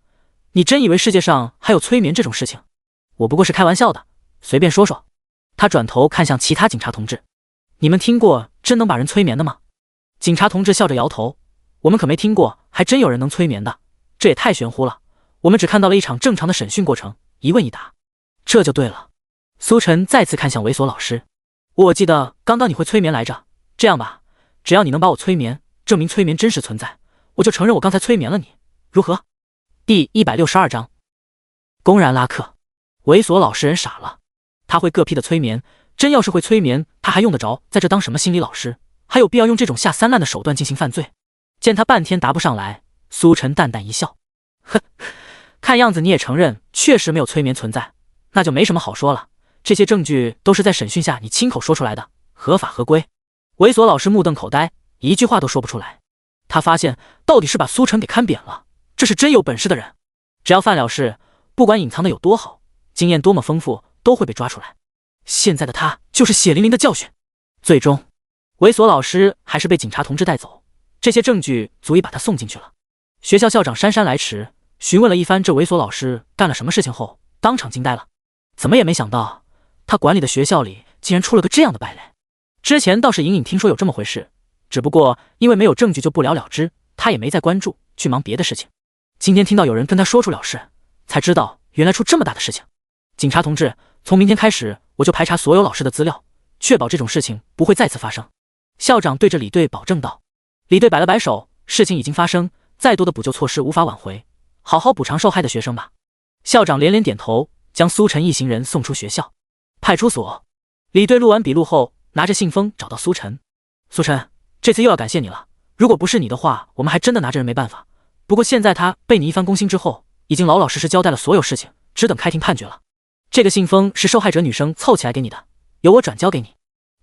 你真以为世界上还有催眠这种事情？我不过是开玩笑的，随便说说。他转头看向其他警察同志，你们听过真能把人催眠的吗？警察同志笑着摇头，我们可没听过还真有人能催眠的，这也太玄乎了。我们只看到了一场正常的审讯过程，一问一答。这就对了。苏晨再次看向猥琐老师，我记得刚刚你会催眠来着，这样吧，只要你能把我催眠，证明催眠真实存在，我就承认我刚才催眠了你，如何？第162章公然拉客。猥琐老实人傻了，他会个屁的催眠，真要是会催眠，他还用得着在这当什么心理老师？还有必要用这种下三滥的手段进行犯罪？见他半天答不上来，苏晨淡淡一笑，哼，看样子你也承认确实没有催眠存在，那就没什么好说了。这些证据都是在审讯下你亲口说出来的，合法合规。猥琐老师目瞪口呆，一句话都说不出来。他发现到底是把苏晨给看扁了，这是真有本事的人。只要犯了事，不管隐藏的有多好，经验多么丰富，都会被抓出来。现在的他就是血淋淋的教训。最终，猥琐老师还是被警察同志带走，这些证据足以把他送进去了。学校校长姗姗来迟，询问了一番这猥琐老师干了什么事情后，当场惊呆了，怎么也没想到他管理的学校里竟然出了个这样的败类。之前倒是隐隐听说有这么回事，只不过因为没有证据就不了了之，他也没再关注，去忙别的事情。今天听到有人跟他说出了事，才知道原来出这么大的事情。警察同志，从明天开始我就排查所有老师的资料，确保这种事情不会再次发生。校长对着李队保证道。李队摆了摆手，事情已经发生，再多的补救措施无法挽回，好好补偿受害的学生吧。校长连连点头，将苏晨一行人送出学校。派出所，李队录完笔录后，拿着信封找到苏晨。苏晨，这次又要感谢你了，如果不是你的话，我们还真的拿这人没办法。不过现在他被你一番攻心之后，已经老老实实交代了所有事情，只等开庭判决了。这个信封是受害者女生凑起来给你的，由我转交给你。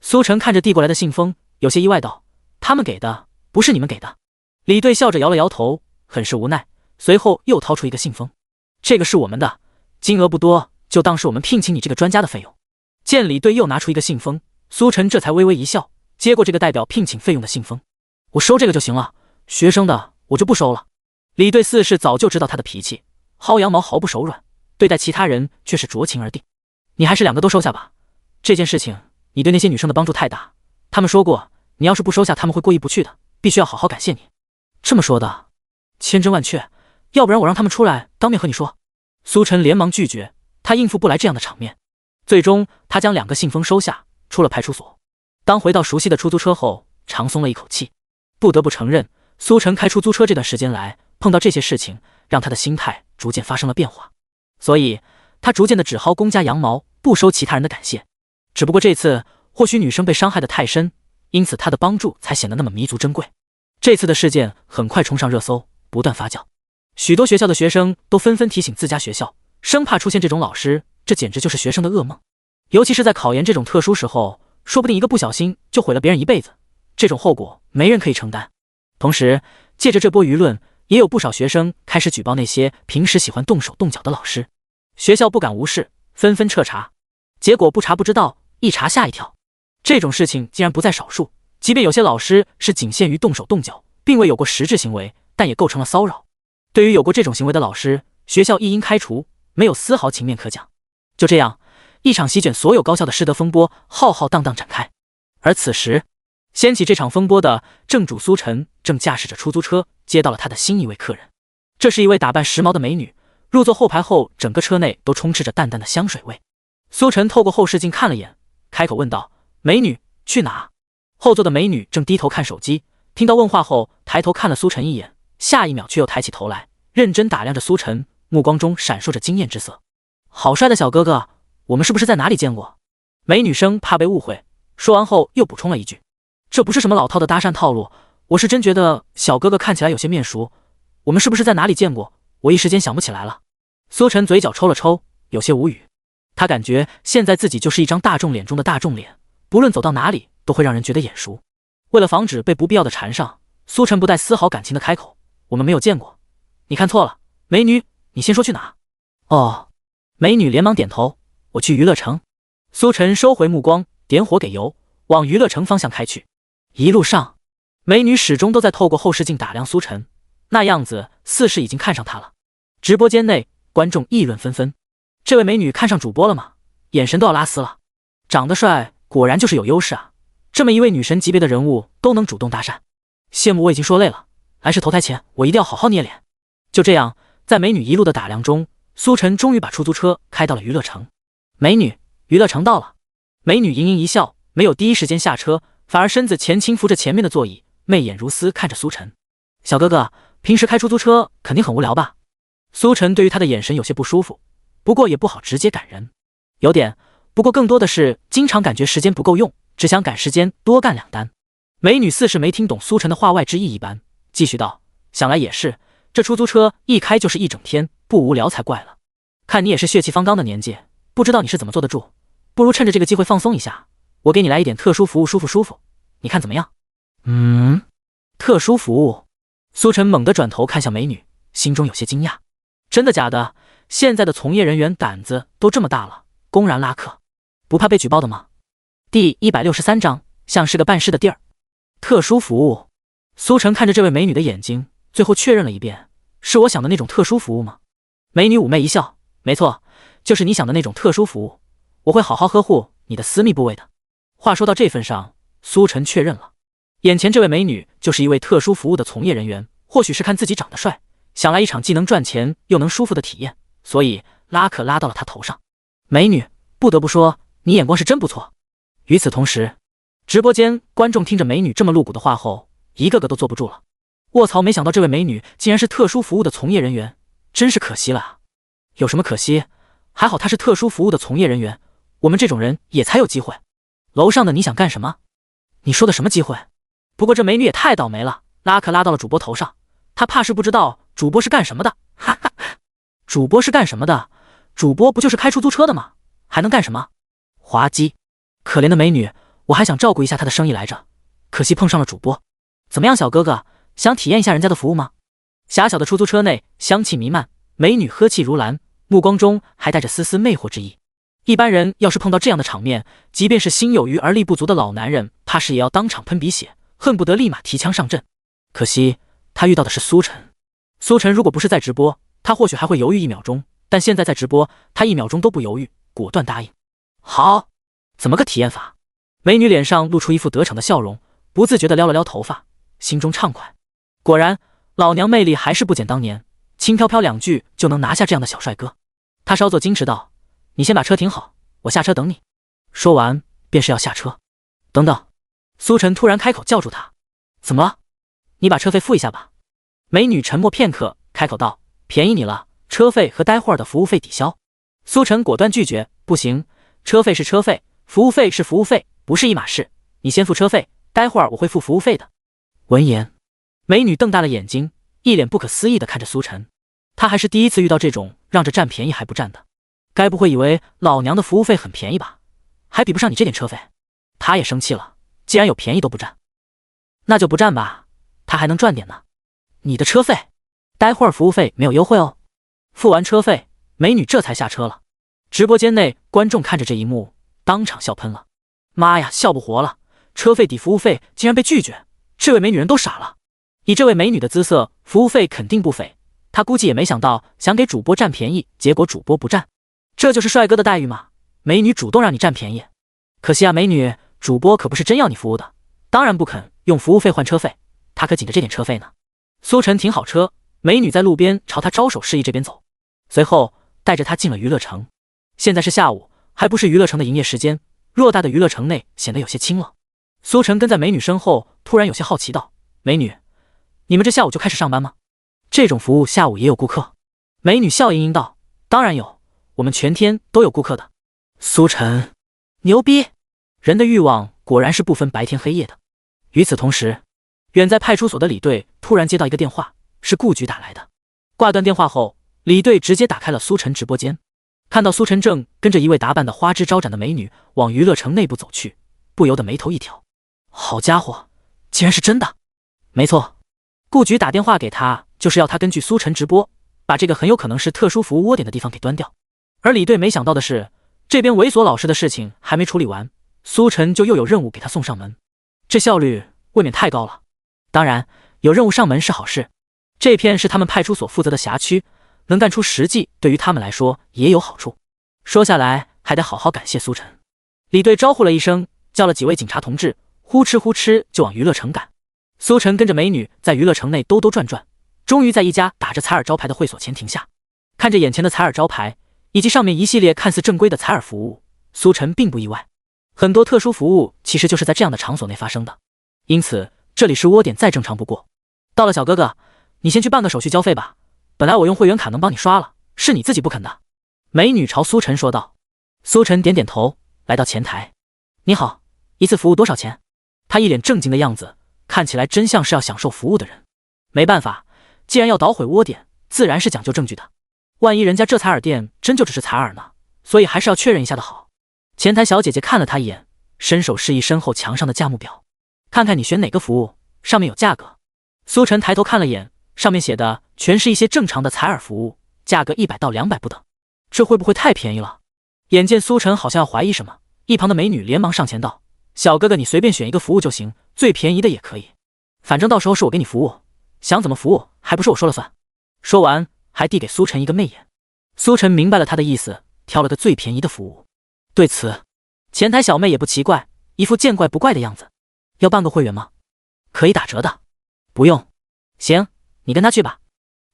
苏晨看着递过来的信封，有些意外道，他们给的不是你们给的。李队笑着摇了摇头，很是无奈，随后又掏出一个信封，这个是我们的，金额不多，就当是我们聘请你这个专家的费用。见李队又拿出一个信封，苏晨这才微微一笑，接过这个代表聘请费用的信封。我收这个就行了，学生的我就不收了。李队似是早就知道他的脾气，薅羊毛毫不手软，对待其他人却是酌情而定。你还是两个都收下吧，这件事情你对那些女生的帮助太大，他们说过你要是不收下他们会过意不去的，必须要好好感谢你。这么说的，千真万确，要不然我让他们出来当面和你说。苏晨连忙拒绝，他应付不来这样的场面。最终他将两个信封收下，出了派出所。当回到熟悉的出租车后，长松了一口气。不得不承认，苏晨开出租车这段时间来，碰到这些事情，让他的心态逐渐发生了变化，所以他逐渐的只薅公家羊毛，不收其他人的感谢。只不过这次或许女生被伤害的太深，因此他的帮助才显得那么弥足珍贵。这次的事件很快冲上热搜，不断发酵。许多学校的学生都纷纷提醒自家学校，生怕出现这种老师，这简直就是学生的噩梦。尤其是在考研这种特殊时候，说不定一个不小心就毁了别人一辈子，这种后果没人可以承担。同时，借着这波舆论，也有不少学生开始举报那些平时喜欢动手动脚的老师。学校不敢无视，纷纷彻查。结果不查不知道，一查吓一跳。这种事情竟然不在少数，即便有些老师是仅限于动手动脚，并未有过实质行为，但也构成了骚扰。对于有过这种行为的老师，学校一应开除，没有丝毫情面可讲。就这样，一场席卷所有高校的师德风波浩浩荡荡展开。而此时，掀起这场风波的正主苏晨正驾驶着出租车接到了他的新一位客人。这是一位打扮时髦的美女，入座后排后，整个车内都充斥着淡淡的香水味。苏晨透过后视镜看了眼，开口问道：“美女，去哪？”后座的美女正低头看手机，听到问话后，抬头看了苏晨一眼，下一秒却又抬起头来，认真打量着苏晨，目光中闪烁着惊艳之色。“好帅的小哥哥，我们是不是在哪里见过？”美女生怕被误会，说完后又补充了一句：“这不是什么老套的搭讪套路，我是真觉得小哥哥看起来有些面熟，我们是不是在哪里见过？我一时间想不起来了。”苏晨嘴角抽了抽，有些无语。他感觉现在自己就是一张大众脸中的大众脸，不论走到哪里都会让人觉得眼熟。为了防止被不必要的缠上，苏晨不带丝毫感情的开口：“我们没有见过，你看错了。美女，你先说去哪？”“哦。”美女连忙点头：“我去娱乐城。”苏晨收回目光，点火给油，往娱乐城方向开去。一路上，美女始终都在透过后视镜打量苏晨，那样子似是已经看上他了。直播间内，观众议论纷纷：“这位美女看上主播了吗？眼神都要拉丝了。长得帅，果然就是有优势啊！这么一位女神级别的人物都能主动搭讪，羡慕我已经说累了，来世投胎前我一定要好好捏脸。”就这样，在美女一路的打量中，苏晨终于把出租车开到了娱乐城。“美女，娱乐城到了。”美女盈盈一笑，没有第一时间下车，反而身子前倾扶着前面的座椅，媚眼如丝看着苏晨：“小哥哥，平时开出租车肯定很无聊吧？”苏晨对于他的眼神有些不舒服，不过也不好直接赶人。有点，不过更多的是经常感觉时间不够用，只想赶时间多干2单。美女似是没听懂苏晨的话外之意一般，继续道：“想来也是，这出租车一开就是一整天，不无聊才怪了。看你也是血气方刚的年纪，不知道你是怎么坐得住，不如趁着这个机会放松一下，我给你来一点特殊服务，舒服舒服，你看怎么样？”“特殊服务？”苏晨猛地转头看向美女，心中有些惊讶。真的假的？现在的从业人员胆子都这么大了，公然拉客，不怕被举报的吗？第163章，像是个办事的地儿。特殊服务？苏晨看着这位美女的眼睛，最后确认了一遍：“是我想的那种特殊服务吗？”美女妩媚一笑：“没错，就是你想的那种特殊服务，我会好好呵护你的私密部位的。”话说到这份上，苏晨确认了，眼前这位美女就是一位特殊服务的从业人员，或许是看自己长得帅，想来一场既能赚钱又能舒服的体验，所以拉客拉到了他头上。美女，不得不说，你眼光是真不错。与此同时，直播间观众听着美女这么露骨的话后，一个个都坐不住了。卧槽，没想到这位美女竟然是特殊服务的从业人员，真是可惜了啊！有什么可惜？还好她是特殊服务的从业人员，我们这种人也才有机会。楼上的你想干什么？你说的什么机会？不过这美女也太倒霉了，拉客拉到了主播头上，她怕是不知道主播是干什么的。哈哈，主播是干什么的？主播不就是开出租车的吗？还能干什么？滑稽！可怜的美女，我还想照顾一下她的生意来着，可惜碰上了主播。怎么样，小哥哥，想体验一下人家的服务吗？狭小的出租车内香气弥漫，美女呵气如兰，目光中还带着丝丝魅惑之意。一般人要是碰到这样的场面，即便是心有余而力不足的老男人，怕是也要当场喷鼻血，恨不得立马提枪上阵。可惜他遇到的是苏晨。苏晨如果不是在直播，他或许还会犹豫1秒钟，但现在在直播，他1秒钟都不犹豫，果断答应。好，怎么个体验法？美女脸上露出一副得逞的笑容，不自觉地撩了撩头发，心中畅快。果然，老娘魅力还是不减当年，轻飘飘2句就能拿下这样的小帅哥。他稍作矜持道：“你先把车停好，我下车等你。”说完便是要下车。等等，苏晨突然开口叫住他：“怎么了？你把车费付一下吧。”美女沉默片刻，开口道：“便宜你了，车费和待会儿的服务费抵消。”苏晨果断拒绝：“不行，车费是车费，服务费是服务费，不是一码事。你先付车费，待会儿我会付服务费的。”闻言，美女瞪大了眼睛，一脸不可思议地看着苏晨。她还是第一次遇到这种让着占便宜还不占的，该不会以为老娘的服务费很便宜吧？还比不上你这点车费。她也生气了，既然有便宜都不占，那就不占吧，她还能赚点呢。你的车费，待会儿服务费没有优惠哦。付完车费，美女这才下车了。直播间内观众看着这一幕，当场笑喷了。妈呀，笑不活了！车费抵服务费竟然被拒绝，这位美女人都傻了。以这位美女的姿色，服务费肯定不菲。她估计也没想到想给主播占便宜，结果主播不占。这就是帅哥的待遇吗？美女主动让你占便宜，可惜啊，美女，主播可不是真要你服务的，当然不肯用服务费换车费，他可紧着这点车费呢。苏晨停好车，美女在路边朝他招手示意这边走，随后带着他进了娱乐城。现在是下午，还不是娱乐城的营业时间，偌大的娱乐城内显得有些清冷。苏晨跟在美女身后，突然有些好奇道：“美女，你们这下午就开始上班吗？这种服务下午也有顾客？”美女笑盈盈道：“当然有，我们全天都有顾客的。”苏晨，牛逼！人的欲望果然是不分白天黑夜的。与此同时，远在派出所的李队突然接到一个电话，是顾局打来的。挂断电话后，李队直接打开了苏晨直播间，看到苏晨正跟着一位打扮的花枝招展的美女往娱乐城内部走去，不由得眉头一挑。好家伙，竟然是真的！没错，顾局打电话给他，就是要他根据苏晨直播，把这个很有可能是特殊服务窝点的地方给端掉。而李队没想到的是，这边猥琐老师的事情还没处理完，苏晨就又有任务给他送上门，这效率未免太高了。当然，有任务上门是好事，这片是他们派出所负责的辖区，能干出实际，对于他们来说也有好处。说下来，还得好好感谢苏晨。李队招呼了一声，叫了几位警察同志，呼哧呼哧就往娱乐城赶。苏晨跟着美女在娱乐城内兜兜转转，终于在一家打着采耳招牌的会所前停下。看着眼前的采耳招牌以及上面一系列看似正规的采耳服务，苏晨并不意外，很多特殊服务其实就是在这样的场所内发生的，因此这里是窝点再正常不过。到了，小哥哥，你先去办个手续交费吧，本来我用会员卡能帮你刷了，是你自己不肯的。美女朝苏晨说道。苏晨点点头，来到前台。你好，一次服务多少钱？他一脸正经的样子，看起来真像是要享受服务的人。没办法，既然要捣毁窝点，自然是讲究证据的，万一人家这采耳店真就只是采耳呢，所以还是要确认一下的好。前台小姐姐看了他一眼，伸手示意身后墙上的价目表，看看你选哪个服务，上面有价格。苏晨抬头看了眼，上面写的全是一些正常的采耳服务，价格100到200不等，这会不会太便宜了？眼见苏晨好像要怀疑什么，一旁的美女连忙上前道：“小哥哥，你随便选一个服务就行，最便宜的也可以，反正到时候是我给你服务，想怎么服务还不是我说了算。”说完还递给苏晨一个媚眼。苏晨明白了他的意思，挑了个最便宜的服务。对此，前台小妹也不奇怪，一副见怪不怪的样子。要办个会员吗？可以打折的。不用。行，你跟他去吧。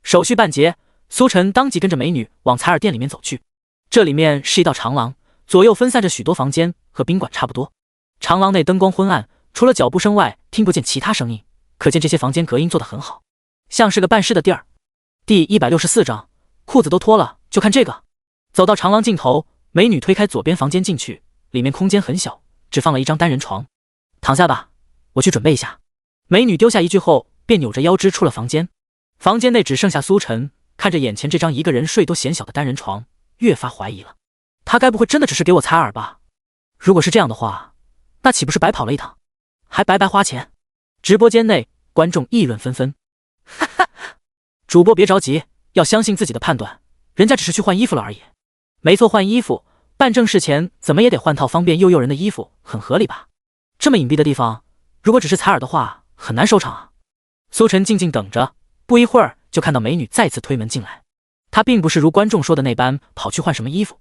手续办结，苏晨当即跟着美女往采耳店里面走去。这里面是一道长廊，左右分散着许多房间，和宾馆差不多。长廊内灯光昏暗，除了脚步声外听不见其他声音，可见这些房间隔音做得很好，像是个办事的地儿。第164章，裤子都脱了就看这个。走到长廊尽头，美女推开左边房间进去，里面空间很小，只放了一张单人床。躺下吧，我去准备一下。美女丢下一句后，便扭着腰肢出了房间。房间内只剩下苏晨，看着眼前这张一个人睡都嫌小的单人床，越发怀疑了。他该不会真的只是给我采耳吧？如果是这样的话，那岂不是白跑了一趟，还白白花钱？直播间内观众议论纷纷。哈哈，主播别着急，要相信自己的判断，人家只是去换衣服了而已。没错，换衣服，办正事前怎么也得换套方便又诱人的衣服，很合理吧？这么隐蔽的地方，如果只是采耳的话，很难收场啊。苏晨静静等着，不一会儿就看到美女再次推门进来。她并不是如观众说的那般跑去换什么衣服，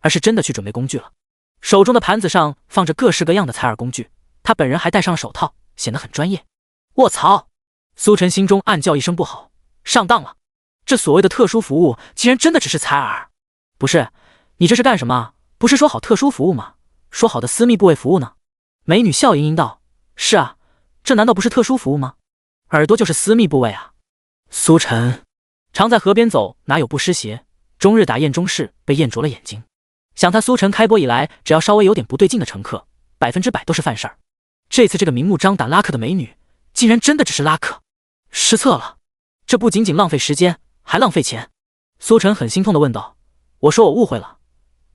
而是真的去准备工具了。手中的盘子上放着各式各样的采耳工具，她本人还戴上了手套，显得很专业。卧槽！苏晨心中暗叫一声不好，上当了。这所谓的特殊服务竟然真的只是采耳。不是，你这是干什么？不是说好特殊服务吗？说好的私密部位服务呢？美女笑盈盈道：是啊，这难道不是特殊服务吗？耳朵就是私密部位啊。苏晨常在河边走，哪有不湿鞋，终日打眼中事，被验着了眼睛。想他苏晨开播以来，只要稍微有点不对劲的乘客，100%都是犯事儿。这次这个明目张胆拉客的美女，竟然真的只是拉客。失策了，这不仅仅浪费时间，还浪费钱。苏晨很心痛地问道：“我说我误会了，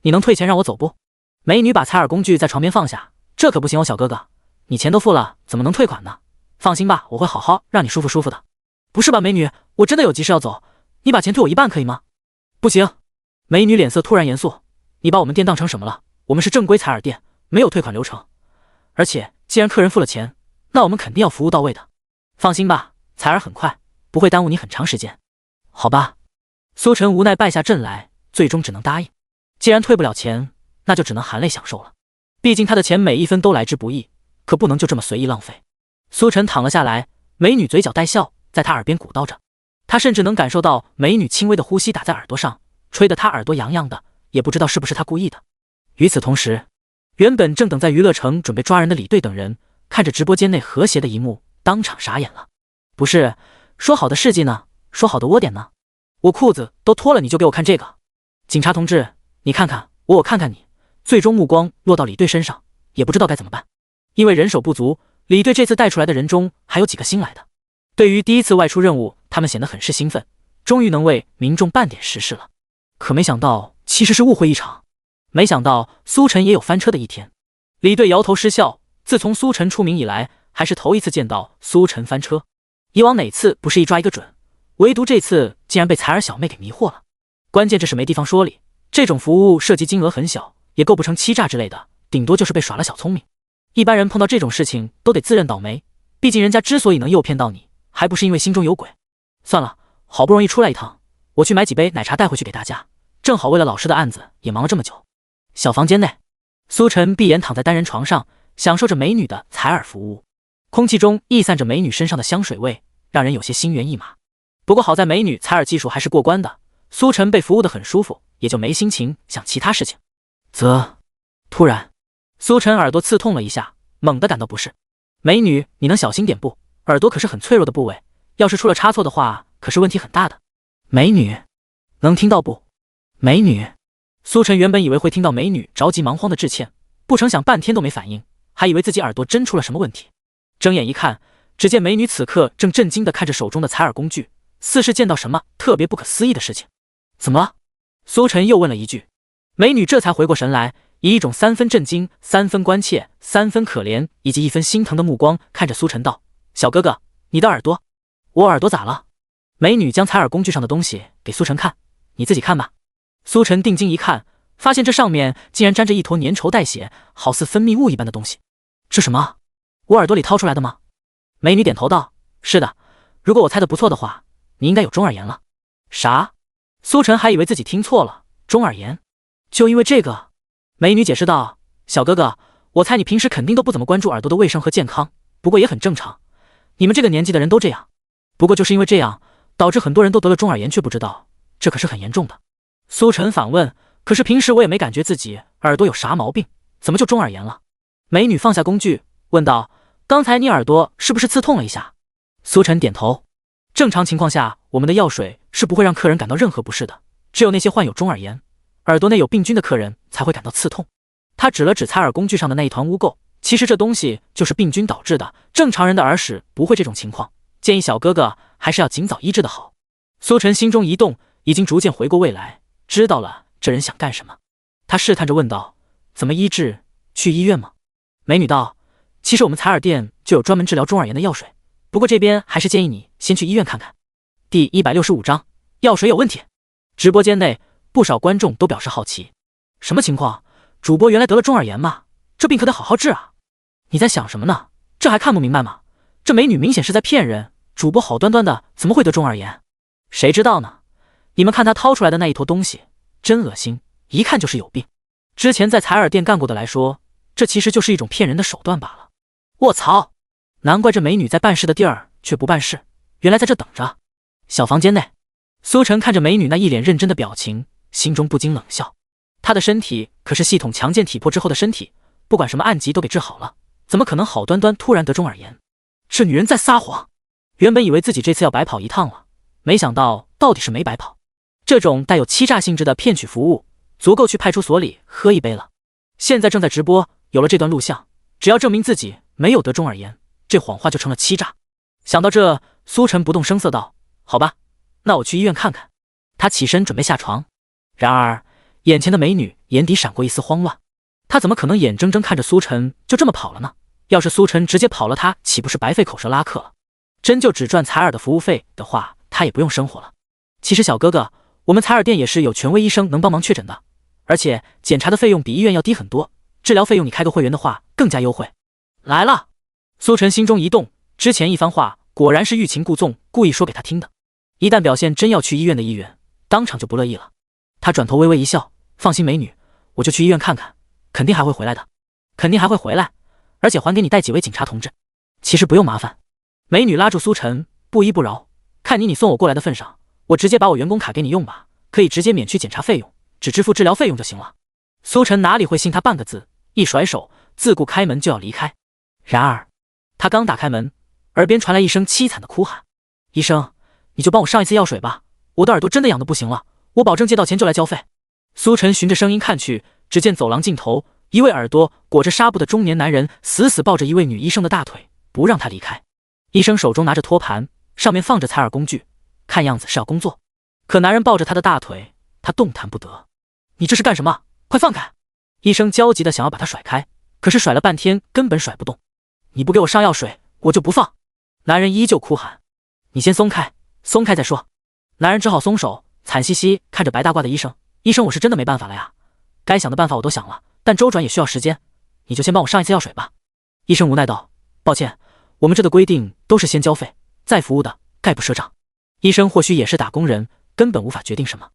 你能退钱让我走不？”美女把采耳工具在床边放下：“这可不行哦，小哥哥，你钱都付了，怎么能退款呢？放心吧，我会好好让你舒服舒服的。”不是吧，美女，我真的有急事要走，你把钱退我一半可以吗？不行。美女脸色突然严肃：“你把我们店当成什么了？我们是正规采耳店，没有退款流程。而且既然客人付了钱，那我们肯定要服务到位的。放心吧，采耳很快，不会耽误你很长时间。”好吧。苏晨无奈败下阵来，最终只能答应。既然退不了钱，那就只能含泪享受了。毕竟他的钱每一分都来之不易，可不能就这么随意浪费。苏晨躺了下来，美女嘴角带笑，在他耳边鼓捣着。他甚至能感受到美女轻微的呼吸打在耳朵上，吹得他耳朵痒痒的，也不知道是不是他故意的。与此同时，原本正等在娱乐城准备抓人的李队等人，看着直播间内和谐的一幕，当场傻眼了。不是，说好的事迹呢？说好的窝点呢？我裤子都脱了，你就给我看这个？警察同志，你看看我，我看看你，最终目光落到李队身上，也不知道该怎么办。因为人手不足，李队这次带出来的人中还有几个新来的。对于第一次外出任务，他们显得很是兴奋，终于能为民众办点实事了。可没想到，其实是误会一场。没想到苏晨也有翻车的一天。李队摇头失笑，自从苏晨出名以来，还是头一次见到苏晨翻车。以往哪次不是一抓一个准，唯独这次竟然被采耳小妹给迷惑了。关键这是没地方说理，这种服务涉及金额很小，也构不成欺诈之类的，顶多就是被耍了小聪明。一般人碰到这种事情都得自认倒霉，毕竟人家之所以能诱骗到你，还不是因为心中有鬼。算了，好不容易出来一趟，我去买几杯奶茶带回去给大家，正好为了老师的案子也忙了这么久。小房间内，苏晨闭眼躺在单人床上，享受着美女的采耳服务，空气中溢散着美女身上的香水味，让人有些心猿意马。不过好在美女采耳技术还是过关的，苏晨被服务得很舒服，也就没心情想其他事情。突然，苏晨耳朵刺痛了一下，猛地感到不适。美女，你能小心点不？耳朵可是很脆弱的部位，要是出了差错的话，可是问题很大的。美女，能听到不？美女。苏晨原本以为会听到美女着急忙慌的致歉，不成想半天都没反应，还以为自己耳朵真出了什么问题。睁眼一看，只见美女此刻正震惊地看着手中的采耳工具，似是见到什么特别不可思议的事情。怎么了？苏晨又问了一句。美女这才回过神来，以一种3分震惊、3分关切、3分可怜以及1分心疼的目光看着苏晨道：“小哥哥，你的耳朵。”我耳朵咋了？美女将采耳工具上的东西给苏晨看：“你自己看吧。”苏晨定睛一看，发现这上面竟然沾着一坨粘稠带血，好似分泌物一般的东西。这什么？我耳朵里掏出来的吗？美女点头道：“是的，如果我猜的不错的话，你应该有中耳炎了。”啥？苏晨还以为自己听错了，中耳炎？就因为这个？美女解释道：“小哥哥，我猜你平时肯定都不怎么关注耳朵的卫生和健康，不过也很正常，你们这个年纪的人都这样。不过就是因为这样，导致很多人都得了中耳炎却不知道，这可是很严重的。”苏晨反问：“可是平时我也没感觉自己耳朵有啥毛病，怎么就中耳炎了？”美女放下工具问道：“刚才你耳朵是不是刺痛了一下？”苏晨点头：“正常情况下，我们的药水是不会让客人感到任何不适的，只有那些患有中耳炎、耳朵内有病菌的客人才会感到刺痛。”他指了指采耳工具上的那一团污垢，其实这东西就是病菌导致的，正常人的耳屎不会这种情况，建议小哥哥还是要尽早医治的好。苏晨心中一动，已经逐渐回过味来，知道了这人想干什么。他试探着问道：“怎么医治？去医院吗？”美女道：“其实我们采耳店就有专门治疗中耳炎的药水，不过这边还是建议你先去医院看看。”第165章，药水有问题。直播间内不少观众都表示好奇：“什么情况？主播原来得了中耳炎吗？这病可得好好治啊！”你在想什么呢？这还看不明白吗？这美女明显是在骗人，主播好端端的怎么会得中耳炎？谁知道呢？你们看他掏出来的那一坨东西，真恶心，一看就是有病。之前在采耳店干过的来说，这其实就是一种骗人的手段罢了。卧槽！难怪这美女在办事的地儿却不办事，原来在这等着。小房间内，苏晨看着美女那一脸认真的表情，心中不禁冷笑。她的身体可是系统强健体魄之后的身体，不管什么暗疾都给治好了，怎么可能好端端突然得中耳炎？这女人在撒谎。原本以为自己这次要白跑一趟了，没想到到底是没白跑。这种带有欺诈性质的骗取服务，足够去派出所里喝一杯了。现在正在直播，有了这段录像，只要证明自己没有得中耳炎，这谎话就成了欺诈。想到这，苏晨不动声色道：“好吧，那我去医院看看。”他起身准备下床，然而眼前的美女眼底闪过一丝慌乱。她怎么可能眼睁睁看着苏晨就这么跑了呢？要是苏晨直接跑了，她岂不是白费口舌拉客了？真就只赚采耳的服务费的话，她也不用生活了。其实小哥哥，我们采耳店也是有权威医生能帮忙确诊的，而且检查的费用比医院要低很多，治疗费用你开个会员的话更加优惠。来了，苏晨心中一动，之前一番话果然是欲擒故纵，故意说给他听的。一旦表现真要去医院的意愿，当场就不乐意了。他转头微微一笑，放心美女，我就去医院看看，肯定还会回来的。肯定还会回来，而且还给你带几位警察同志。其实不用麻烦。美女拉住苏晨，不依不饶，看你送我过来的份上，我直接把我员工卡给你用吧，可以直接免去检查费用，只支付治疗费用就行了。苏晨哪里会信他半个字，一甩手自顾开门就要离开。然而他刚打开门，耳边传来一声凄惨的哭喊：医生，你就帮我上一次药水吧，我的耳朵真的痒得不行了，我保证借到钱就来交费。苏晨循着声音看去，只见走廊尽头，一位耳朵裹着纱布的中年男人死死抱着一位女医生的大腿，不让她离开。医生手中拿着托盘，上面放着采耳工具，看样子是要工作。可男人抱着他的大腿，他动弹不得。你这是干什么？快放开！医生焦急的想要把他甩开，可是甩了半天根本甩不动。你不给我上药水，我就不放！男人依旧哭喊。你先松开，松开再说。男人只好松手，惨兮兮看着白大褂的医生。医生，我是真的没办法了呀，该想的办法我都想了，但周转也需要时间，你就先帮我上一次药水吧。医生无奈道：抱歉，我们这的规定都是先交费再服务的，概不赊账。医生或许也是打工人，根本无法决定什么。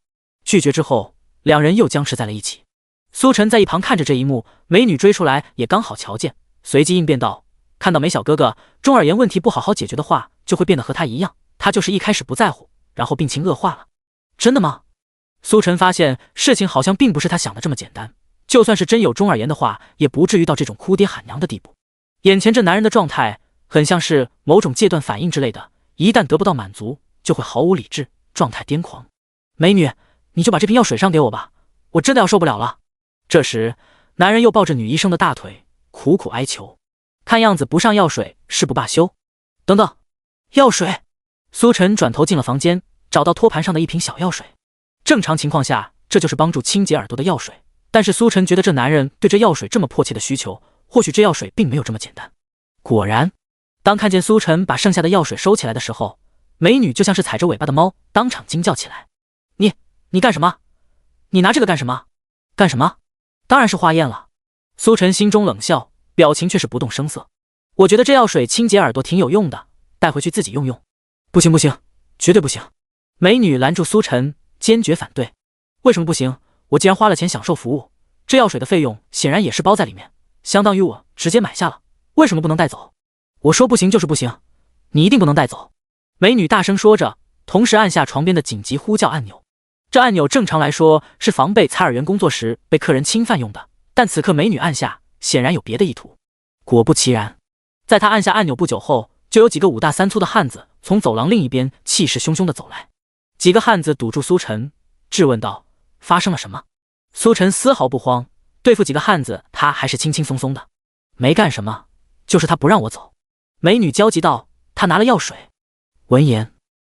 拒绝之后，两人又僵持在了一起。苏晨在一旁看着这一幕，美女追出来也刚好瞧见，随即应变道：看到梅小哥哥中耳炎问题不好好解决的话，就会变得和他一样，他就是一开始不在乎，然后病情恶化了。真的吗？苏晨发现事情好像并不是他想的这么简单，就算是真有中耳炎的话，也不至于到这种哭爹喊娘的地步。眼前这男人的状态很像是某种戒断反应之类的，一旦得不到满足，就会毫无理智，状态癫狂。美女，你就把这瓶药水上给我吧，我真的要受不了了。这时男人又抱着女医生的大腿，苦苦哀求，看样子不上药水誓不罢休。等等，药水！苏晨转头进了房间，找到托盘上的一瓶小药水。正常情况下，这就是帮助清洁耳朵的药水，但是苏晨觉得这男人对这药水这么迫切的需求，或许这药水并没有这么简单。果然，当看见苏晨把剩下的药水收起来的时候，美女就像是踩着尾巴的猫，当场惊叫起来：你干什么？你拿这个干什么？干什么？当然是化验了。苏晨心中冷笑，表情却是不动声色。我觉得这药水清洁耳朵挺有用的，带回去自己用用。不行不行，绝对不行！美女拦住苏晨，坚决反对。为什么不行？我既然花了钱享受服务，这药水的费用显然也是包在里面，相当于我直接买下了，为什么不能带走？我说不行就是不行，你一定不能带走！美女大声说着，同时按下床边的紧急呼叫按钮。这按钮正常来说是防备采耳员工作时被客人侵犯用的，但此刻美女按下，显然有别的意图。果不其然，在她按下按钮不久后，就有几个五大三粗的汉子从走廊另一边气势汹汹地走来。几个汉子堵住苏晨，质问道：发生了什么？苏晨丝毫不慌，对付几个汉子他还是轻轻松松的。没干什么，就是他不让我走。美女焦急道：他拿了药水。闻言，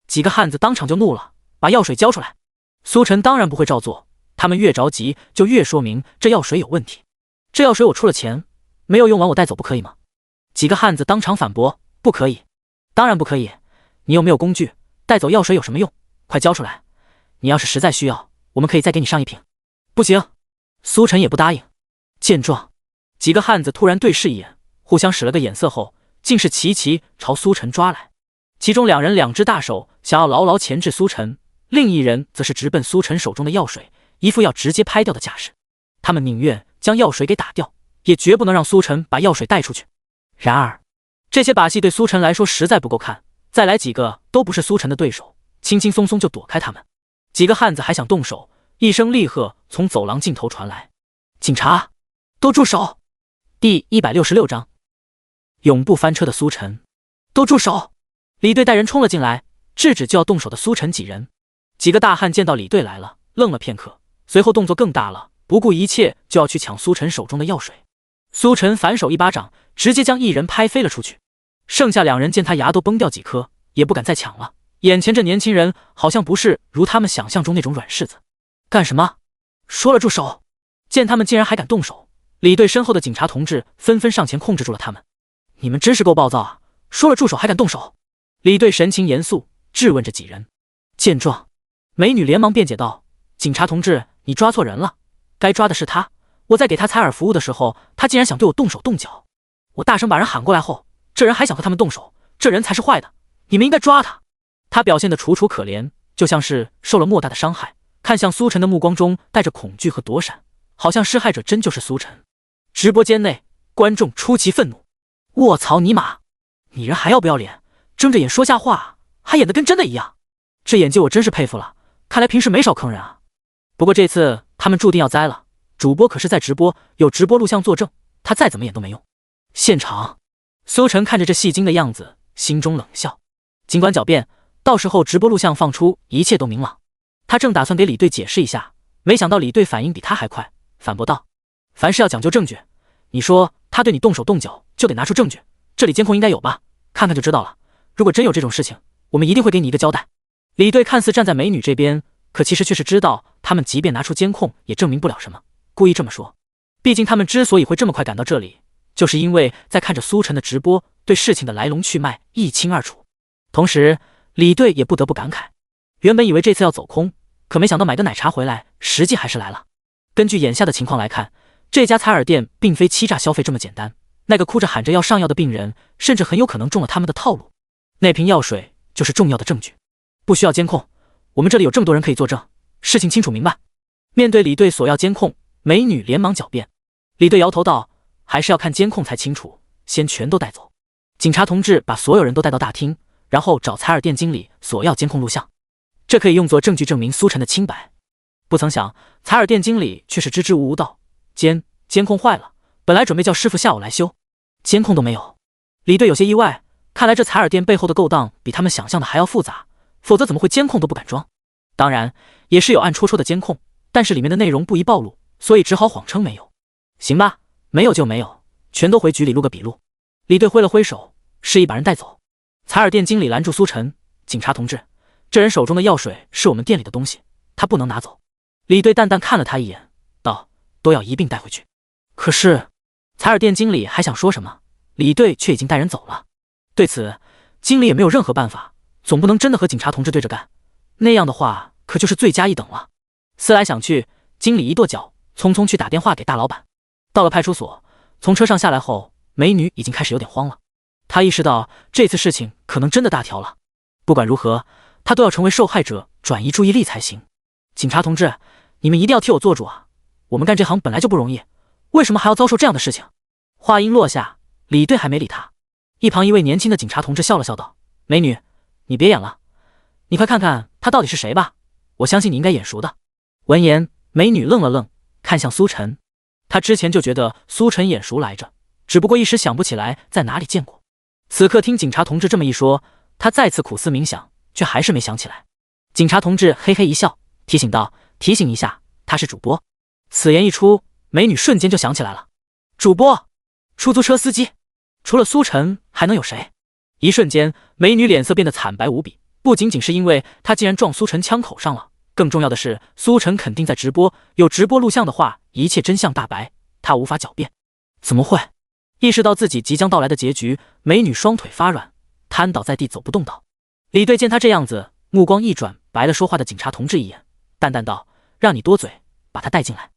几个汉子当场就怒了，把药水交出来。苏晨当然不会照做，他们越着急就越说明这药水有问题。这药水我出了钱，没有用完我带走不可以吗？几个汉子当场反驳：不可以，当然不可以，你又没有工具，带走药水有什么用？快交出来！你要是实在需要，我们可以再给你上一瓶。不行，苏晨也不答应。见状，几个汉子突然对视一眼，互相使了个眼色后，竟是齐齐朝苏晨抓来。其中两人两只大手想要牢牢钳制苏晨，另一人则是直奔苏晨手中的药水，一副要直接拍掉的架势。他们宁愿将药水给打掉，也绝不能让苏晨把药水带出去。然而，这些把戏对苏晨来说实在不够看，再来几个都不是苏晨的对手，轻轻松松就躲开他们。几个汉子还想动手，一声厉喝从走廊尽头传来：警察，都住手！第166章永不翻车的苏晨。都住手！李队带人冲了进来，制止就要动手的苏晨几人。几个大汉见到李队来了，愣了片刻，随后动作更大了，不顾一切就要去抢苏晨手中的药水。苏晨反手一巴掌，直接将一人拍飞了出去。剩下2人见他牙都崩掉几颗，也不敢再抢了。眼前这年轻人好像不是如他们想象中那种软柿子。干什么？说了住手！见他们竟然还敢动手，李队身后的警察同志纷纷上前控制住了他们。你们真是够暴躁啊！说了住手还敢动手！李队神情严肃，质问着几人。见状，美女连忙辩解道：“警察同志，你抓错人了，该抓的是他。我在给他采耳服务的时候，他竟然想对我动手动脚。我大声把人喊过来后，这人还想和他们动手，这人才是坏的，你们应该抓他。”他表现得楚楚可怜，就像是受了莫大的伤害，看向苏晨的目光中带着恐惧和躲闪，好像施害者真就是苏晨。直播间内，观众出奇愤怒：“卧槽你妈！你人还要不要脸？睁着眼说瞎话，还演得跟真的一样，这演技我真是佩服了。看来平时没少坑人啊。不过这次他们注定要栽了，主播可是在直播，有直播录像作证，他再怎么演都没用。”现场，苏晨看着这戏精的样子，心中冷笑。尽管狡辩，到时候直播录像放出，一切都明朗。他正打算给李队解释一下，没想到李队反应比他还快，反驳道：“凡事要讲究证据，你说他对你动手动脚，就得拿出证据。这里监控应该有吧？看看就知道了。如果真有这种事情，我们一定会给你一个交代。”李队看似站在美女这边，可其实却是知道他们即便拿出监控也证明不了什么，故意这么说。毕竟他们之所以会这么快赶到这里，就是因为在看着苏晨的直播，对事情的来龙去脉一清二楚。同时李队也不得不感慨，原本以为这次要走空，可没想到买个奶茶回来，实际还是来了。根据眼下的情况来看，这家采耳店并非欺诈消费这么简单，那个哭着喊着要上药的病人，甚至很有可能中了他们的套路。那瓶药水就是重要的证据，不需要监控，我们这里有这么多人可以作证，事情清楚明白。面对李队索要监控，美女连忙狡辩。李队摇头道：“还是要看监控才清楚，先全都带走。”警察同志把所有人都带到大厅，然后找采耳店经理索要监控录像，这可以用作证据证明苏晨的清白。不曾想采耳店经理却是支支吾吾道：“监控坏了，本来准备叫师傅下午来修，监控都没有。”李队有些意外，看来这采耳店背后的勾当比他们想象的还要复杂，否则怎么会监控都不敢装？当然也是有暗戳戳的监控，但是里面的内容不宜暴露，所以只好谎称没有。行吧，没有就没有，全都回局里录个笔录。李队挥了挥手，示意把人带走。采耳店经理拦住苏晨：“警察同志，这人手中的药水是我们店里的东西，他不能拿走。”李队淡淡看了他一眼，道：“都要一并带回去。”可是采耳店经理还想说什么，李队却已经带人走了。对此，经理也没有任何办法，总不能真的和警察同志对着干，那样的话可就是罪加一等了。思来想去，经理一跺脚，匆匆去打电话给大老板。到了派出所，从车上下来后，美女已经开始有点慌了。她意识到这次事情可能真的大条了，不管如何，她都要成为受害者，转移注意力才行。警察同志，你们一定要替我做主啊！我们干这行本来就不容易，为什么还要遭受这样的事情？话音落下，李队还没理他。一旁一位年轻的警察同志笑了笑道：“美女，你别演了，你快看看他到底是谁吧，我相信你应该眼熟的。”闻言，美女愣了愣，看向苏晨。她之前就觉得苏晨眼熟来着，只不过一时想不起来在哪里见过。此刻听警察同志这么一说，她再次苦思冥想，却还是没想起来。警察同志嘿嘿一笑，提醒道：“提醒一下，他是主播。”此言一出，美女瞬间就想起来了，主播，出租车司机，除了苏晨还能有谁？一瞬间，美女脸色变得惨白无比，不仅仅是因为她竟然撞苏晨枪口上了，更重要的是苏晨肯定在直播，有直播录像的话，一切真相大白，她无法狡辩。怎么会？意识到自己即将到来的结局，美女双腿发软，瘫倒在地走不动道。李队见她这样子，目光一转，白了说话的警察同志一眼，淡淡道：“让你多嘴，把她带进来。”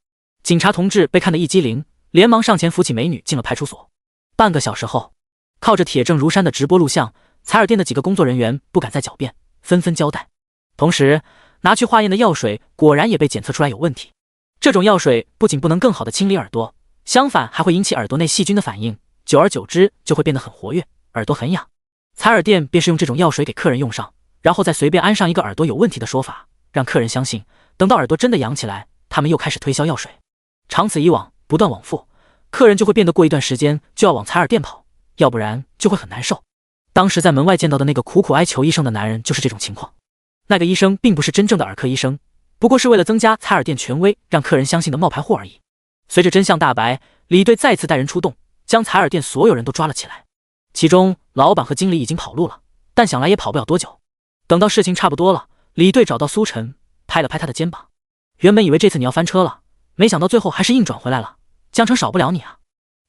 警察同志被看得一激灵，连忙上前扶起美女进了派出所。半个小时后，靠着铁证如山的直播录像，采耳店的几个工作人员不敢再狡辩，纷纷交代。同时拿去化验的药水果然也被检测出来有问题。这种药水不仅不能更好的清理耳朵，相反还会引起耳朵内细菌的反应，久而久之就会变得很活跃，耳朵很痒。采耳店便是用这种药水给客人用上，然后再随便安上一个耳朵有问题的说法，让客人相信，等到耳朵真的痒起来，他们又开始推销药水。长此以往，不断往复，客人就会变得过一段时间就要往采耳店跑，要不然就会很难受。当时在门外见到的那个苦苦哀求医生的男人就是这种情况。那个医生并不是真正的耳科医生，不过是为了增加采耳店权威，让客人相信的冒牌货而已。随着真相大白，李队再次带人出动，将采耳店所有人都抓了起来。其中老板和经理已经跑路了，但想来也跑不了多久。等到事情差不多了，李队找到苏晨，拍了拍他的肩膀。原本以为这次你要翻车了，没想到最后还是硬转回来了，江城少不了你啊。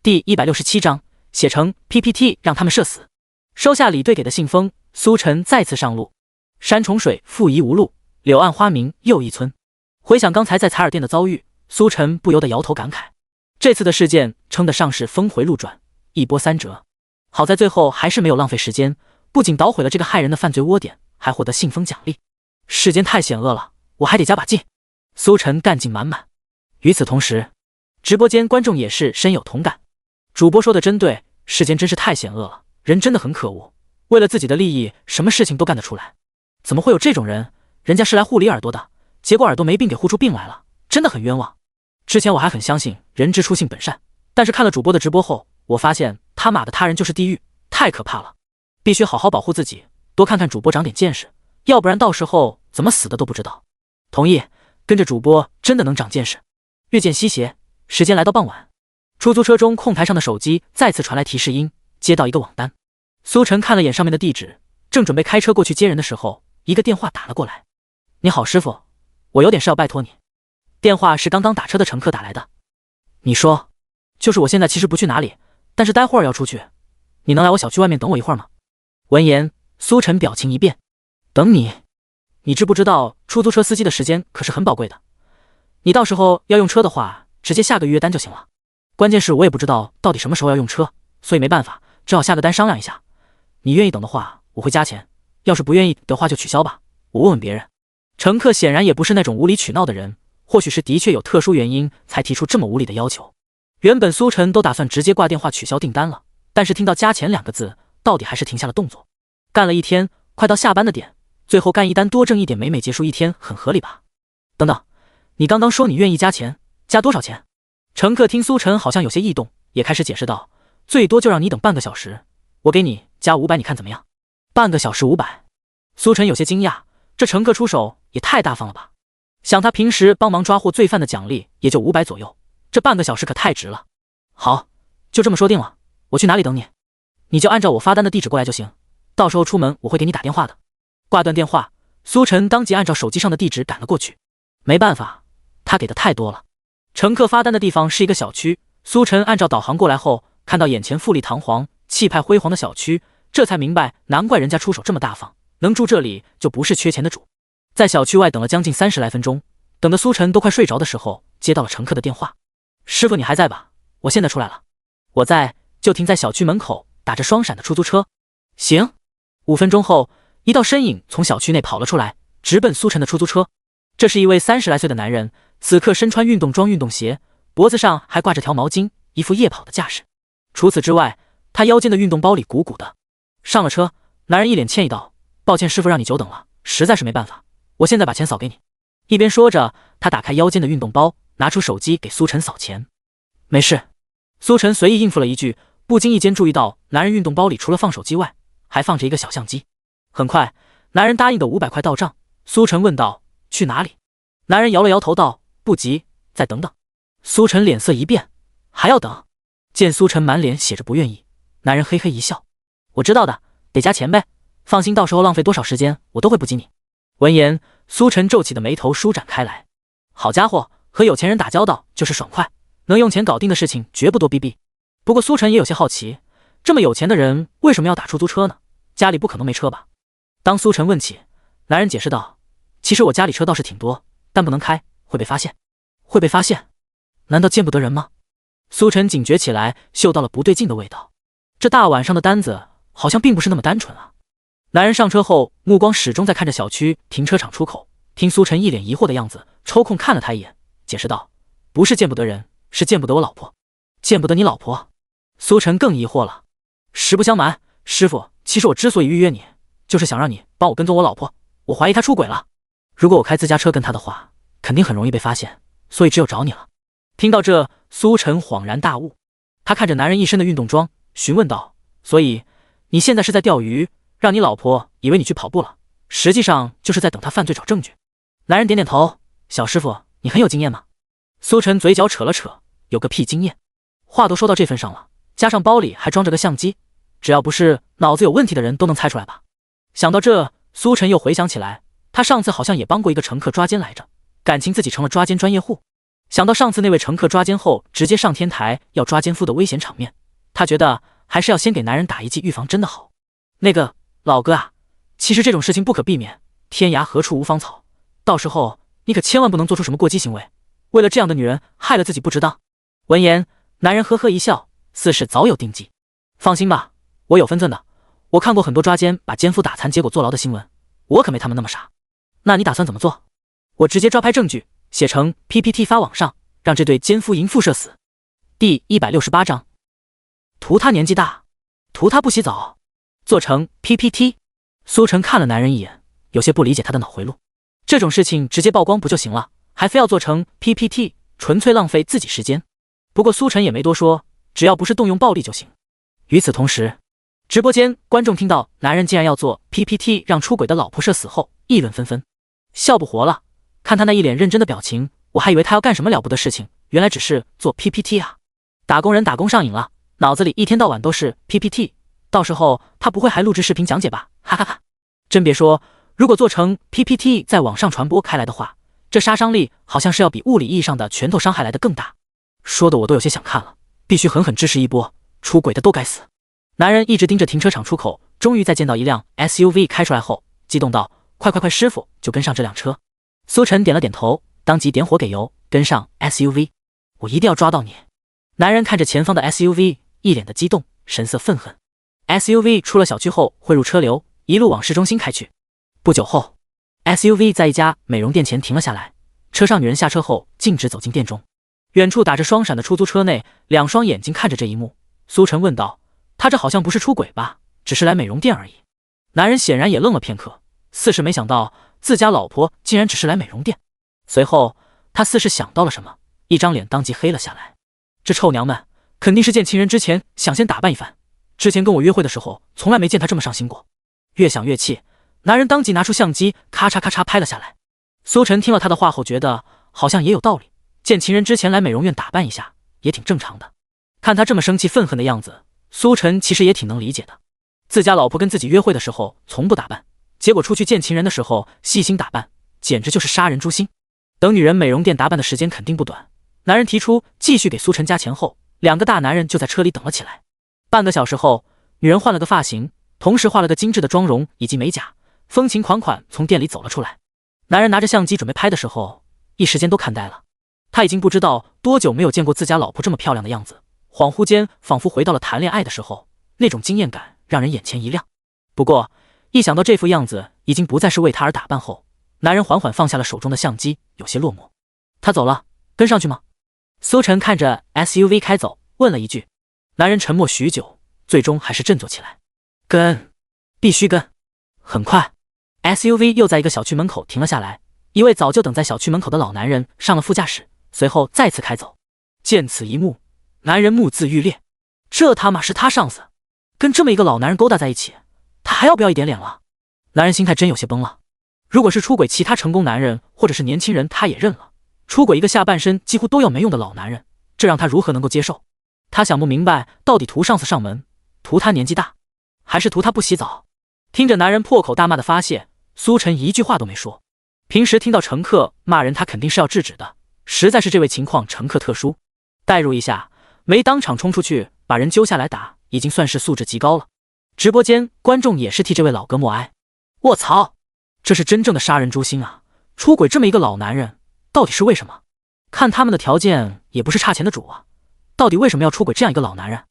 第167章写成 PPT 让他们社死。收下李队给的信封，苏晨再次上路。山重水复疑无路，柳暗花明又一村。回想刚才在采耳店的遭遇，苏晨不由得摇头感慨，这次的事件称得上是峰回路转，一波三折。好在最后还是没有浪费时间，不仅捣毁了这个害人的犯罪窝点，还获得信封奖励。世间太险恶了，我还得加把劲。苏晨干劲满满。与此同时，直播间观众也是深有同感。主播说的真对，世间真是太险恶了，人真的很可恶，为了自己的利益，什么事情都干得出来。怎么会有这种人？人家是来护理耳朵的，结果耳朵没病给护出病来了，真的很冤枉。之前我还很相信人之初性本善，但是看了主播的直播后，我发现他妈的他人就是地狱，太可怕了。必须好好保护自己，多看看主播长点见识，要不然到时候怎么死的都不知道。同意，跟着主播真的能长见识。月见西斜，时间来到傍晚，出租车中控台上的手机再次传来提示音，接到一个网单。苏晨看了眼上面的地址，正准备开车过去接人的时候，一个电话打了过来。你好师傅，我有点事要拜托你。电话是刚刚打车的乘客打来的。你说，就是我现在其实不去哪里，但是待会儿要出去，你能来我小区外面等我一会儿吗？闻言，苏晨表情一变。等你？你知不知道出租车司机的时间可是很宝贵的，你到时候要用车的话，直接下个预约单就行了。关键是我也不知道到底什么时候要用车，所以没办法，只好下个单商量一下。你愿意等的话，我会加钱，要是不愿意的话就取消吧，我问问别人。乘客显然也不是那种无理取闹的人，或许是的确有特殊原因才提出这么无理的要求。原本苏晨都打算直接挂电话取消订单了，但是听到加钱2个字，到底还是停下了动作。干了一天，快到下班的点，最后干一单多挣一点，美美结束一天，很合理吧？等等，你刚刚说你愿意加钱，加多少钱？乘客听苏晨好像有些异动，也开始解释道，最多就让你等半个小时，我给你加500，你看怎么样？半个小时500。苏晨有些惊讶，这乘客出手也太大方了吧？想他平时帮忙抓获罪犯的奖励也就500左右，这半个小时可太值了。好，就这么说定了，我去哪里等你？你就按照我发单的地址过来就行，到时候出门我会给你打电话的。挂断电话，苏晨当即按照手机上的地址赶了过去。没办法，他给的太多了。乘客发单的地方是一个小区，苏晨按照导航过来后，看到眼前富丽堂皇、气派辉煌的小区，这才明白难怪人家出手这么大方，能住这里就不是缺钱的主。在小区外等了将近30来分钟，等得苏晨都快睡着的时候，接到了乘客的电话。师傅你还在吧？我现在出来了。我在，就停在小区门口，打着双闪的出租车。行。5分钟后，一道身影从小区内跑了出来，直奔苏晨的出租车。这是一位30来岁的男人，此刻身穿运动装运动鞋，脖子上还挂着条毛巾，一副夜跑的架势。除此之外，他腰间的运动包里鼓鼓的。上了车，男人一脸歉意道，抱歉师傅让你久等了，实在是没办法，我现在把钱扫给你。一边说着，他打开腰间的运动包，拿出手机给苏晨扫钱。没事。苏晨随意应付了一句，不经意间注意到男人运动包里除了放手机外，还放着一个小相机。很快，男人答应的500块到账。苏晨问道，去哪里？男人摇了摇头道，不急，再等等。苏晨脸色一变，还要等？见苏晨满脸写着不愿意，男人嘿嘿一笑，我知道的，得加钱呗，放心，到时候浪费多少时间我都会不及你。闻言，苏晨皱起的眉头舒展开来。好家伙，和有钱人打交道就是爽快，能用钱搞定的事情绝不多逼逼。不过苏晨也有些好奇，这么有钱的人为什么要打出租车呢？家里不可能没车吧？当苏晨问起，男人解释道，其实我家里车倒是挺多，但不能开，会被发现。会被发现？难道见不得人吗？苏晨警觉起来，嗅到了不对劲的味道。这大晚上的单子好像并不是那么单纯啊。男人上车后，目光始终在看着小区停车场出口，听苏晨一脸疑惑的样子，抽空看了他一眼，解释道，不是见不得人，是见不得我老婆。见不得你老婆？苏晨更疑惑了。实不相瞒，师傅，其实我之所以预约你，就是想让你帮我跟踪我老婆，我怀疑她出轨了。如果我开自家车跟她的话，肯定很容易被发现，所以只有找你了。听到这，苏晨恍然大悟，他看着男人一身的运动装，询问道，所以你现在是在钓鱼，让你老婆以为你去跑步了，实际上就是在等她犯罪找证据。男人点点头，小师傅，你很有经验吗？苏晨嘴角扯了扯，有个屁经验，话都说到这份上了，加上包里还装着个相机，只要不是脑子有问题的人都能猜出来吧。想到这，苏晨又回想起来，他上次好像也帮过一个乘客抓奸来着，感情自己成了抓奸专业户。想到上次那位乘客抓奸后直接上天台要抓奸夫的危险场面，他觉得还是要先给男人打一剂预防针的好。那个老哥啊，其实这种事情不可避免，天涯何处无芳草，到时候你可千万不能做出什么过激行为，为了这样的女人害了自己不值当。闻言，男人呵呵一笑，似是早有定计。放心吧，我有分寸的，我看过很多抓奸把奸夫打残结果坐牢的新闻，我可没他们那么傻。那你打算怎么做？我直接抓拍证据，写成 PPT 发网上，让这对奸夫淫妇射死。第168章，图他年纪大，图他不洗澡。做成 PPT。 苏晨看了男人一眼，有些不理解他的脑回路。这种事情直接曝光不就行了，还非要做成 PPT， 纯粹浪费自己时间。不过苏晨也没多说，只要不是动用暴力就行。与此同时，直播间观众听到男人竟然要做 PPT 让出轨的老婆射死后，议论纷纷，笑不活了。看他那一脸认真的表情，我还以为他要干什么了不得事情，原来只是做 PPT 啊。打工人打工上瘾了，脑子里一天到晚都是 PPT， 到时候他不会还录制视频讲解吧，哈哈哈。真别说，如果做成 PPT 在网上传播开来的话，这杀伤力好像是要比物理意义上的拳头伤害来的更大。说的我都有些想看了，必须狠狠支持一波，出轨的都该死。男人一直盯着停车场出口，终于在见到一辆 SUV 开出来后，激动道：快快快，师傅！就跟上这辆车。苏晨点了点头，当即点火给油，跟上 SUV。我一定要抓到你！男人看着前方的 SUV， 一脸的激动，神色愤恨。SUV 出了小区后汇入车流，一路往市中心开去。不久后， SUV 在一家美容店前停了下来，车上女人下车后径直走进店中。远处打着双闪的出租车内，两双眼睛看着这一幕。苏晨问道：他这好像不是出轨吧，只是来美容店而已。男人显然也愣了片刻，似是没想到自家老婆竟然只是来美容店。随后他似是想到了什么，一张脸当即黑了下来。这臭娘们肯定是见情人之前想先打扮一番，之前跟我约会的时候从来没见她这么上心过。越想越气，男人当即拿出相机，咔嚓咔嚓拍了下来。苏晨听了他的话后，觉得好像也有道理，见情人之前来美容院打扮一下也挺正常的。看他这么生气愤恨的样子，苏晨其实也挺能理解的。自家老婆跟自己约会的时候从不打扮，结果出去见情人的时候细心打扮，简直就是杀人诛心。等女人美容店打扮的时间肯定不短，男人提出继续给苏晨加钱后，两个大男人就在车里等了起来。半个小时后，女人换了个发型，同时化了个精致的妆容以及美甲，风情款款从店里走了出来。男人拿着相机准备拍的时候，一时间都看呆了。他已经不知道多久没有见过自家老婆这么漂亮的样子，恍惚间仿佛回到了谈恋爱的时候，那种惊艳感让人眼前一亮。不过一想到这副样子已经不再是为他而打扮后，男人缓缓放下了手中的相机，有些落寞。他走了，跟上去吗？苏晨看着 SUV 开走，问了一句。男人沉默许久，最终还是振作起来。跟，必须跟。很快 SUV 又在一个小区门口停了下来，一位早就等在小区门口的老男人上了副驾驶，随后再次开走。见此一幕，男人目眦欲裂，这他妈是他上司，跟这么一个老男人勾搭在一起，他还要不要一点脸了？男人心态真有些崩了。如果是出轨其他成功男人或者是年轻人他也认了，出轨一个下半身几乎都要没用的老男人，这让他如何能够接受？他想不明白，到底图上司上门，图他年纪大，还是图他不洗澡？听着男人破口大骂的发泄，苏晨一句话都没说。平时听到乘客骂人他肯定是要制止的，实在是这位情况乘客特殊，代入一下，没当场冲出去把人揪下来打，已经算是素质极高了。直播间观众也是替这位老哥默哀。卧槽，这是真正的杀人诛心啊！出轨这么一个老男人，到底是为什么？看他们的条件也不是差钱的主啊，到底为什么要出轨这样一个老男人？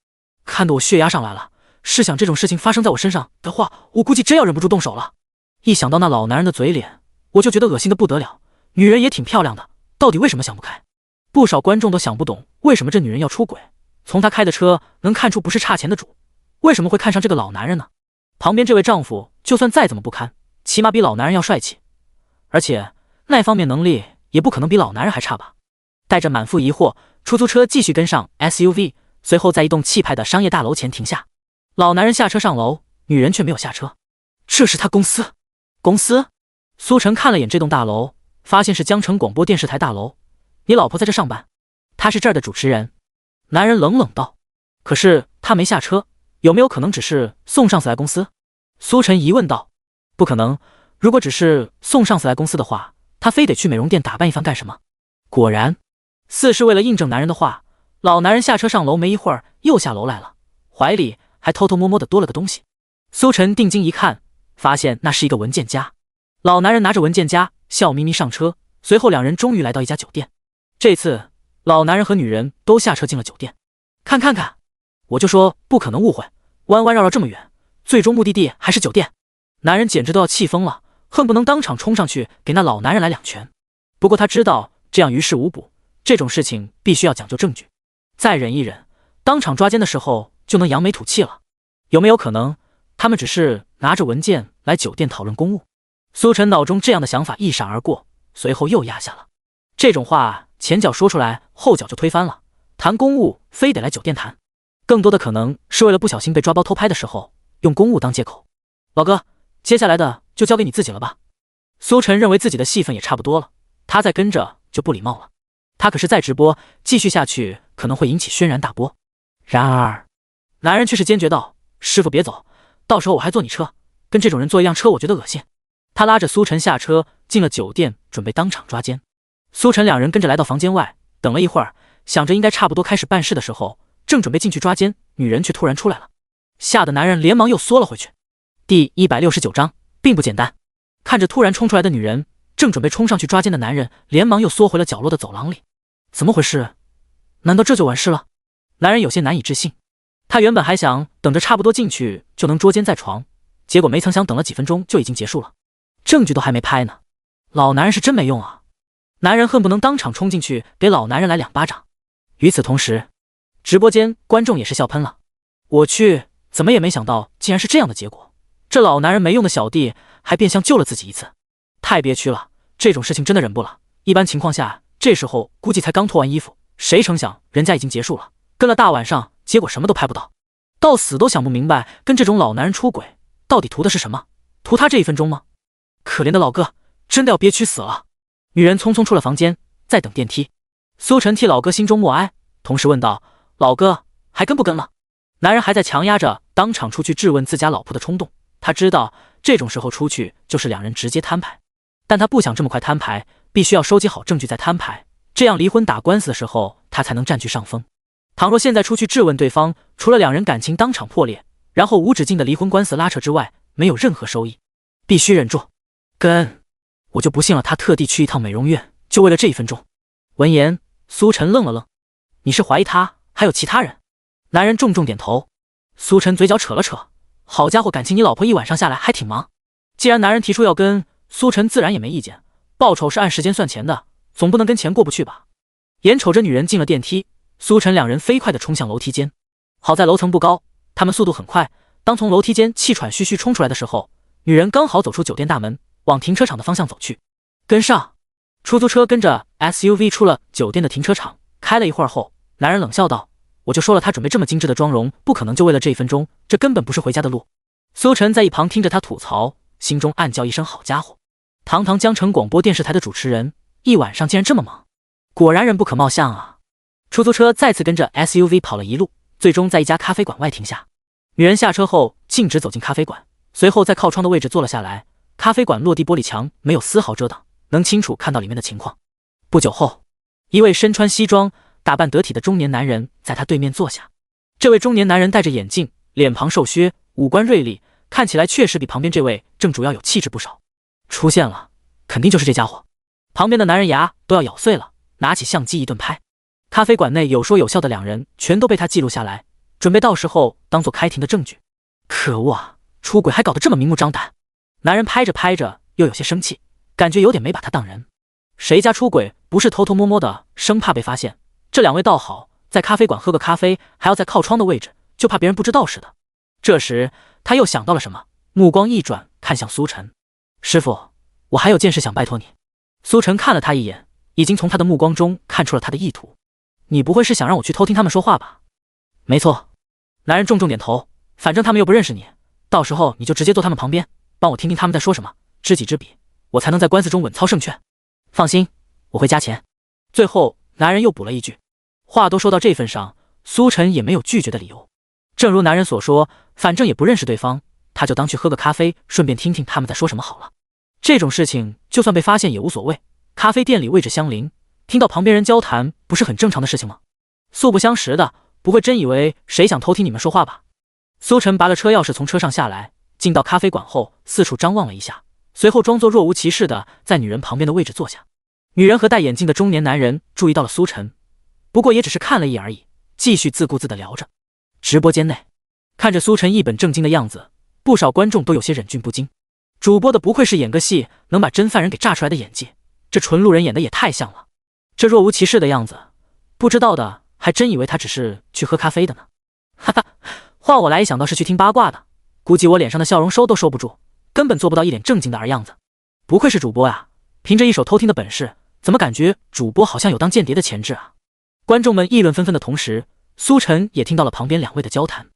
看得我血压上来了，试想这种事情发生在我身上的话，我估计真要忍不住动手了。一想到那老男人的嘴脸，我就觉得恶心的不得了。女人也挺漂亮的，到底为什么想不开？不少观众都想不懂，为什么这女人要出轨？从她开的车能看出不是差钱的主，为什么会看上这个老男人呢？旁边这位丈夫就算再怎么不堪，起码比老男人要帅气，而且那方面能力也不可能比老男人还差吧。带着满腹疑惑，出租车继续跟上 SUV， 随后在一栋气派的商业大楼前停下。老男人下车上楼，女人却没有下车。这是他公司？公司？苏晨看了眼这栋大楼，发现是江城广播电视台大楼。你老婆在这上班？她是这儿的主持人。男人冷冷道。可是他没下车，有没有可能只是宋上司来公司？苏晨疑问道。不可能，如果只是宋上司来公司的话，他非得去美容店打扮一番干什么？果然，似是为了印证男人的话，老男人下车上楼没一会儿又下楼来了，怀里还偷偷摸摸的多了个东西。苏晨定睛一看，发现那是一个文件夹。老男人拿着文件夹，笑眯眯上车，随后两人终于来到一家酒店。这次，老男人和女人都下车进了酒店。看，我就说不可能误会，弯弯绕绕这么远，最终目的地还是酒店。男人简直都要气疯了，恨不能当场冲上去给那老男人来2拳。不过他知道这样于事无补，这种事情必须要讲究证据，再忍一忍，当场抓奸的时候就能扬眉吐气了。有没有可能他们只是拿着文件来酒店讨论公务？苏晨脑中这样的想法一闪而过，随后又压下了。这种话前脚说出来，后脚就推翻了，谈公务非得来酒店谈，更多的可能是为了不小心被抓包偷拍的时候用公务当借口。老哥，接下来的就交给你自己了吧。苏晨认为自己的戏份也差不多了，他再跟着就不礼貌了。他可是在直播，继续下去可能会引起轩然大波。然而，男人却是坚决道：“师傅别走，到时候我还坐你车，跟这种人坐一辆车我觉得恶心。”他拉着苏晨下车，进了酒店，准备当场抓奸。苏晨两人跟着来到房间外，等了一会儿，想着应该差不多开始办事的时候，正准备进去抓奸，女人却突然出来了，吓得男人连忙又缩了回去。第169章，并不简单。看着突然冲出来的女人，正准备冲上去抓奸的男人连忙又缩回了角落的走廊里。怎么回事？难道这就完事了？男人有些难以置信。他原本还想等着差不多进去就能捉奸在床，结果没曾想等了几分钟就已经结束了，证据都还没拍呢。老男人是真没用啊！男人恨不能当场冲进去给老男人来2巴掌。与此同时，直播间观众也是笑喷了。我去，怎么也没想到竟然是这样的结果。这老男人没用的小弟还变相救了自己一次，太憋屈了，这种事情真的忍不了。一般情况下，这时候估计才刚脱完衣服，谁成想人家已经结束了，跟了大晚上，结果什么都拍不到，到死都想不明白跟这种老男人出轨到底图的是什么？图他这1分钟吗？可怜的老哥，真的要憋屈死了。女人匆匆出了房间，在等电梯。苏晨替老哥心中默哀，同时问道：“老哥，还跟不跟了？”男人还在强压着当场出去质问自家老婆的冲动。他知道这种时候出去就是两人直接摊牌，但他不想这么快摊牌，必须要收集好证据再摊牌，这样离婚打官司的时候他才能占据上风。倘若现在出去质问对方，除了两人感情当场破裂，然后无止境的离婚官司拉扯之外，没有任何收益。必须忍住。跟，我就不信了，他特地去一趟美容院，就为了这1分钟。闻言，苏晨愣了愣：“你是怀疑他还有其他人？”男人重重点头。苏晨嘴角扯了扯：“好家伙，感情你老婆一晚上下来还挺忙。”既然男人提出要跟，苏晨自然也没意见，报酬是按时间算钱的，总不能跟钱过不去吧。眼瞅着女人进了电梯，苏晨两人飞快地冲向楼梯间。好在楼层不高，他们速度很快，当从楼梯间气喘吁吁冲出来的时候，女人刚好走出酒店大门，往停车场的方向走去。跟上。出租车跟着 SUV 出了酒店的停车场，开了一会儿后，男人冷笑道：“我就说了，他准备这么精致的妆容，不可能就为了这1分钟，这根本不是回家的路。”苏晨在一旁听着他吐槽，心中暗叫一声：“好家伙，堂堂江城广播电视台的主持人，一晚上竟然这么忙，果然人不可貌相啊！”出租车再次跟着 SUV 跑了一路，最终在一家咖啡馆外停下。女人下车后径直走进咖啡馆，随后在靠窗的位置坐了下来。咖啡馆落地玻璃墙没有丝毫遮挡，能清楚看到里面的情况。不久后，一位身穿西装、打扮得体的中年男人在他对面坐下。这位中年男人戴着眼镜，脸庞瘦削，五官锐利，看起来确实比旁边这位正主要有气质不少。出现了，肯定就是这家伙。旁边的男人牙都要咬碎了，拿起相机一顿拍。咖啡馆内有说有笑的两人全都被他记录下来，准备到时候当做开庭的证据。可恶啊，出轨还搞得这么明目张胆。男人拍着拍着又有些生气，感觉有点没把他当人。谁家出轨不是偷偷摸摸的，生怕被发现？这两位倒好，在咖啡馆喝个咖啡还要在靠窗的位置，就怕别人不知道似的。这时他又想到了什么，目光一转看向苏晨：“师傅，我还有件事想拜托你。”苏晨看了他一眼，已经从他的目光中看出了他的意图。“你不会是想让我去偷听他们说话吧？”“没错。”男人重重点头，“反正他们又不认识你，到时候你就直接坐他们旁边，帮我听听他们在说什么，知己知彼，我才能在官司中稳操胜券。放心，我会加钱。”最后男人又补了一句。话都说到这份上，苏晨也没有拒绝的理由。正如男人所说，反正也不认识对方，他就当去喝个咖啡，顺便听听他们在说什么好了。这种事情就算被发现也无所谓，咖啡店里位置相邻，听到旁边人交谈不是很正常的事情吗？素不相识的，不会真以为谁想偷听你们说话吧？苏晨拔了车钥匙从车上下来，进到咖啡馆后四处张望了一下，随后装作若无其事的在女人旁边的位置坐下。女人和戴眼镜的中年男人注意到了苏晨，不过也只是看了一眼而已，继续自顾自的聊着。直播间内，看着苏晨一本正经的样子，不少观众都有些忍俊不禁。主播的不愧是演个戏能把真犯人给炸出来的演技，这纯路人演的也太像了。这若无其事的样子，不知道的还真以为他只是去喝咖啡的呢。哈哈，换我来一想到是去听八卦的，估计我脸上的笑容收都收不住，根本做不到一脸正经的儿样子。不愧是主播啊，凭着一手偷听的本事，怎么感觉主播好像有当间谍的潜质啊？观众们议论纷纷的同时，苏晨也听到了旁边两位的交谈。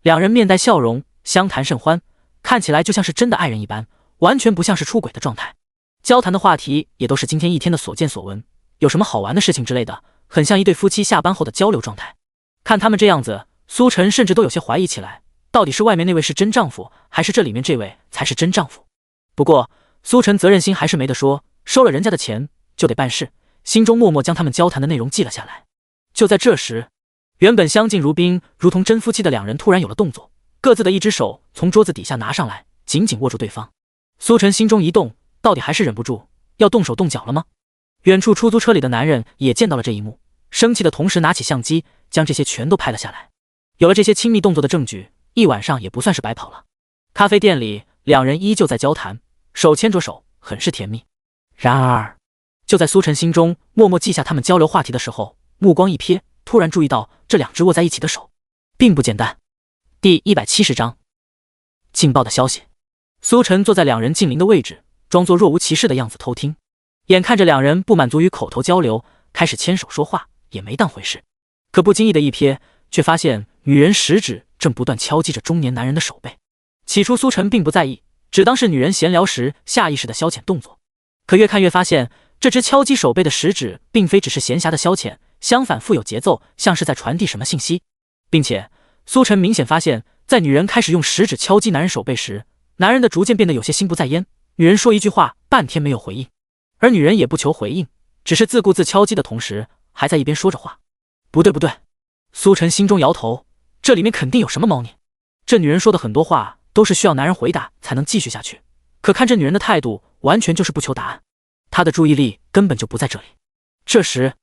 两人面带笑容，相谈甚欢，看起来就像是真的爱人一般，完全不像是出轨的状态。交谈的话题也都是今天一天的所见所闻，有什么好玩的事情之类的，很像一对夫妻下班后的交流状态。看他们这样子，苏晨甚至都有些怀疑起来，到底是外面那位是真丈夫，还是这里面这位才是真丈夫。不过苏晨责任心还是没得说，收了人家的钱就得办事，心中默默将他们交谈的内容记了下来。就在这时，原本相敬如宾如同真夫妻的两人突然有了动作，各自的一只手从桌子底下拿上来，紧紧握住对方。苏晨心中一动，到底还是忍不住要动手动脚了吗？远处出租车里的男人也见到了这一幕，生气的同时拿起相机将这些全都拍了下来。有了这些亲密动作的证据，一晚上也不算是白跑了。咖啡店里两人依旧在交谈，手牵着手，很是甜蜜。然而就在苏晨心中默默记下他们交流话题的时候，目光一瞥，突然注意到这两只握在一起的手并不简单。第170章劲爆的消息。苏晨坐在两人近邻的位置，装作若无其事的样子偷听。眼看着两人不满足于口头交流，开始牵手说话，也没当回事。可不经意的一瞥，却发现女人食指正不断敲击着中年男人的手背。起初苏晨并不在意，只当是女人闲聊时下意识的消遣动作。可越看越发现，这只敲击手背的食指并非只是闲暇的消遣，相反富有节奏，像是在传递什么信息。并且苏晨明显发现，在女人开始用食指敲击男人手背时，男人的逐渐变得有些心不在焉。女人说一句话，半天没有回应，而女人也不求回应，只是自顾自敲击的同时，还在一边说着话。不对不对，苏晨心中摇头，这里面肯定有什么猫腻。这女人说的很多话都是需要男人回答才能继续下去，可看这女人的态度，完全就是不求答案，她的注意力根本就不在这里。这时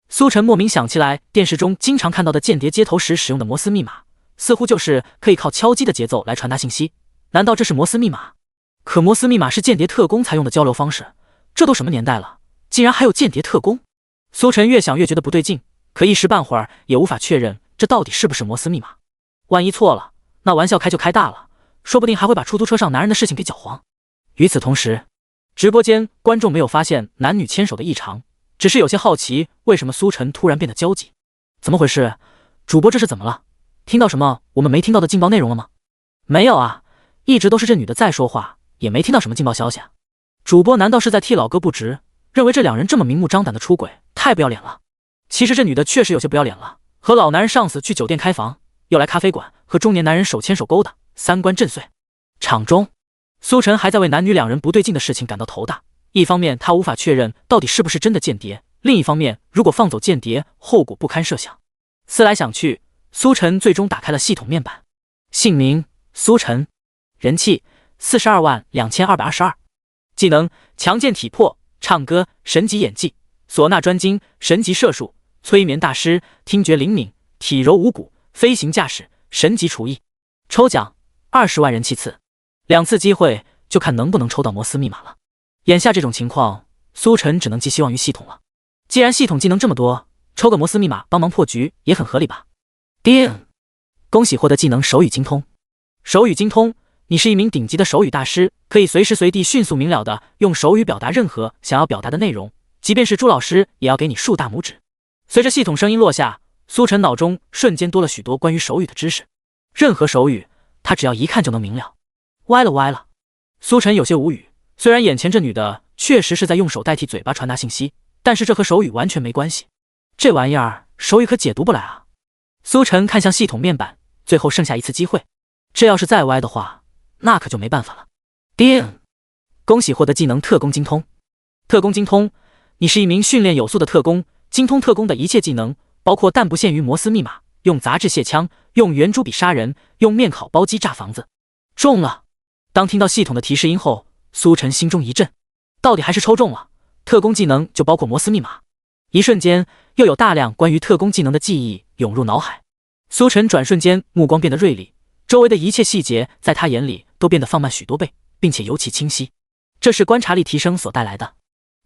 苏晨莫名想起来电视中经常看到的间谍接头时使用的摩斯密码，似乎就是可以靠敲击的节奏来传达信息。难道这是摩斯密码？可摩斯密码是间谍特工才用的交流方式，这都什么年代了，竟然还有间谍特工？苏晨越想越觉得不对劲，可一时半会儿也无法确认这到底是不是摩斯密码。万一错了，那玩笑开就开大了，说不定还会把出租车上男人的事情给搅黄。与此同时，直播间观众没有发现男女牵手的异常，只是有些好奇为什么苏晨突然变得焦急。怎么回事？主播这是怎么了？听到什么我们没听到的劲爆内容了吗？没有啊，一直都是这女的在说话，也没听到什么劲爆消息啊。主播难道是在替老哥不值，认为这两人这么明目张胆的出轨太不要脸了？其实这女的确实有些不要脸了，和老男人上次去酒店开房，又来咖啡馆和中年男人手牵手勾搭，三观震碎。场中苏晨还在为男女两人不对劲的事情感到头大，一方面他无法确认到底是不是真的间谍，另一方面如果放走间谍，后果不堪设想。思来想去，苏晨最终打开了系统面板。姓名苏晨，人气422222，技能强健体魄，唱歌神级演技，唢呐专精，神级射术，催眠大师，听觉灵敏，体柔无骨，飞行驾驶，神级厨艺。抽奖20万人气次，2次机会就看能不能抽到摩斯密码了。眼下这种情况，苏晨只能寄希望于系统了。既然系统技能这么多，抽个摩斯密码帮忙破局也很合理吧。叮，恭喜获得技能手语精通。手语精通，你是一名顶级的手语大师，可以随时随地迅速明了的用手语表达任何想要表达的内容，即便是朱老师也要给你竖大拇指。随着系统声音落下，苏晨脑中瞬间多了许多关于手语的知识，任何手语他只要一看就能明了。歪了歪了，苏晨有些无语，虽然眼前这女的确实是在用手代替嘴巴传达信息，但是这和手语完全没关系。这玩意儿手语可解读不来啊。苏晨看向系统面板，最后剩下一次机会，这要是再歪的话，那可就没办法了。叮！恭喜获得技能特工精通。特工精通，你是一名训练有素的特工，精通特工的一切技能，包括但不限于摩斯密码、用杂志卸枪、用圆珠笔杀人、用面烤包机炸房子。中了！当听到系统的提示音后，苏晨心中一震，到底还是抽中了。特工技能就包括摩斯密码。一瞬间，又有大量关于特工技能的记忆涌入脑海。苏晨转瞬间目光变得锐利，周围的一切细节在他眼里都变得放慢许多倍，并且尤其清晰。这是观察力提升所带来的。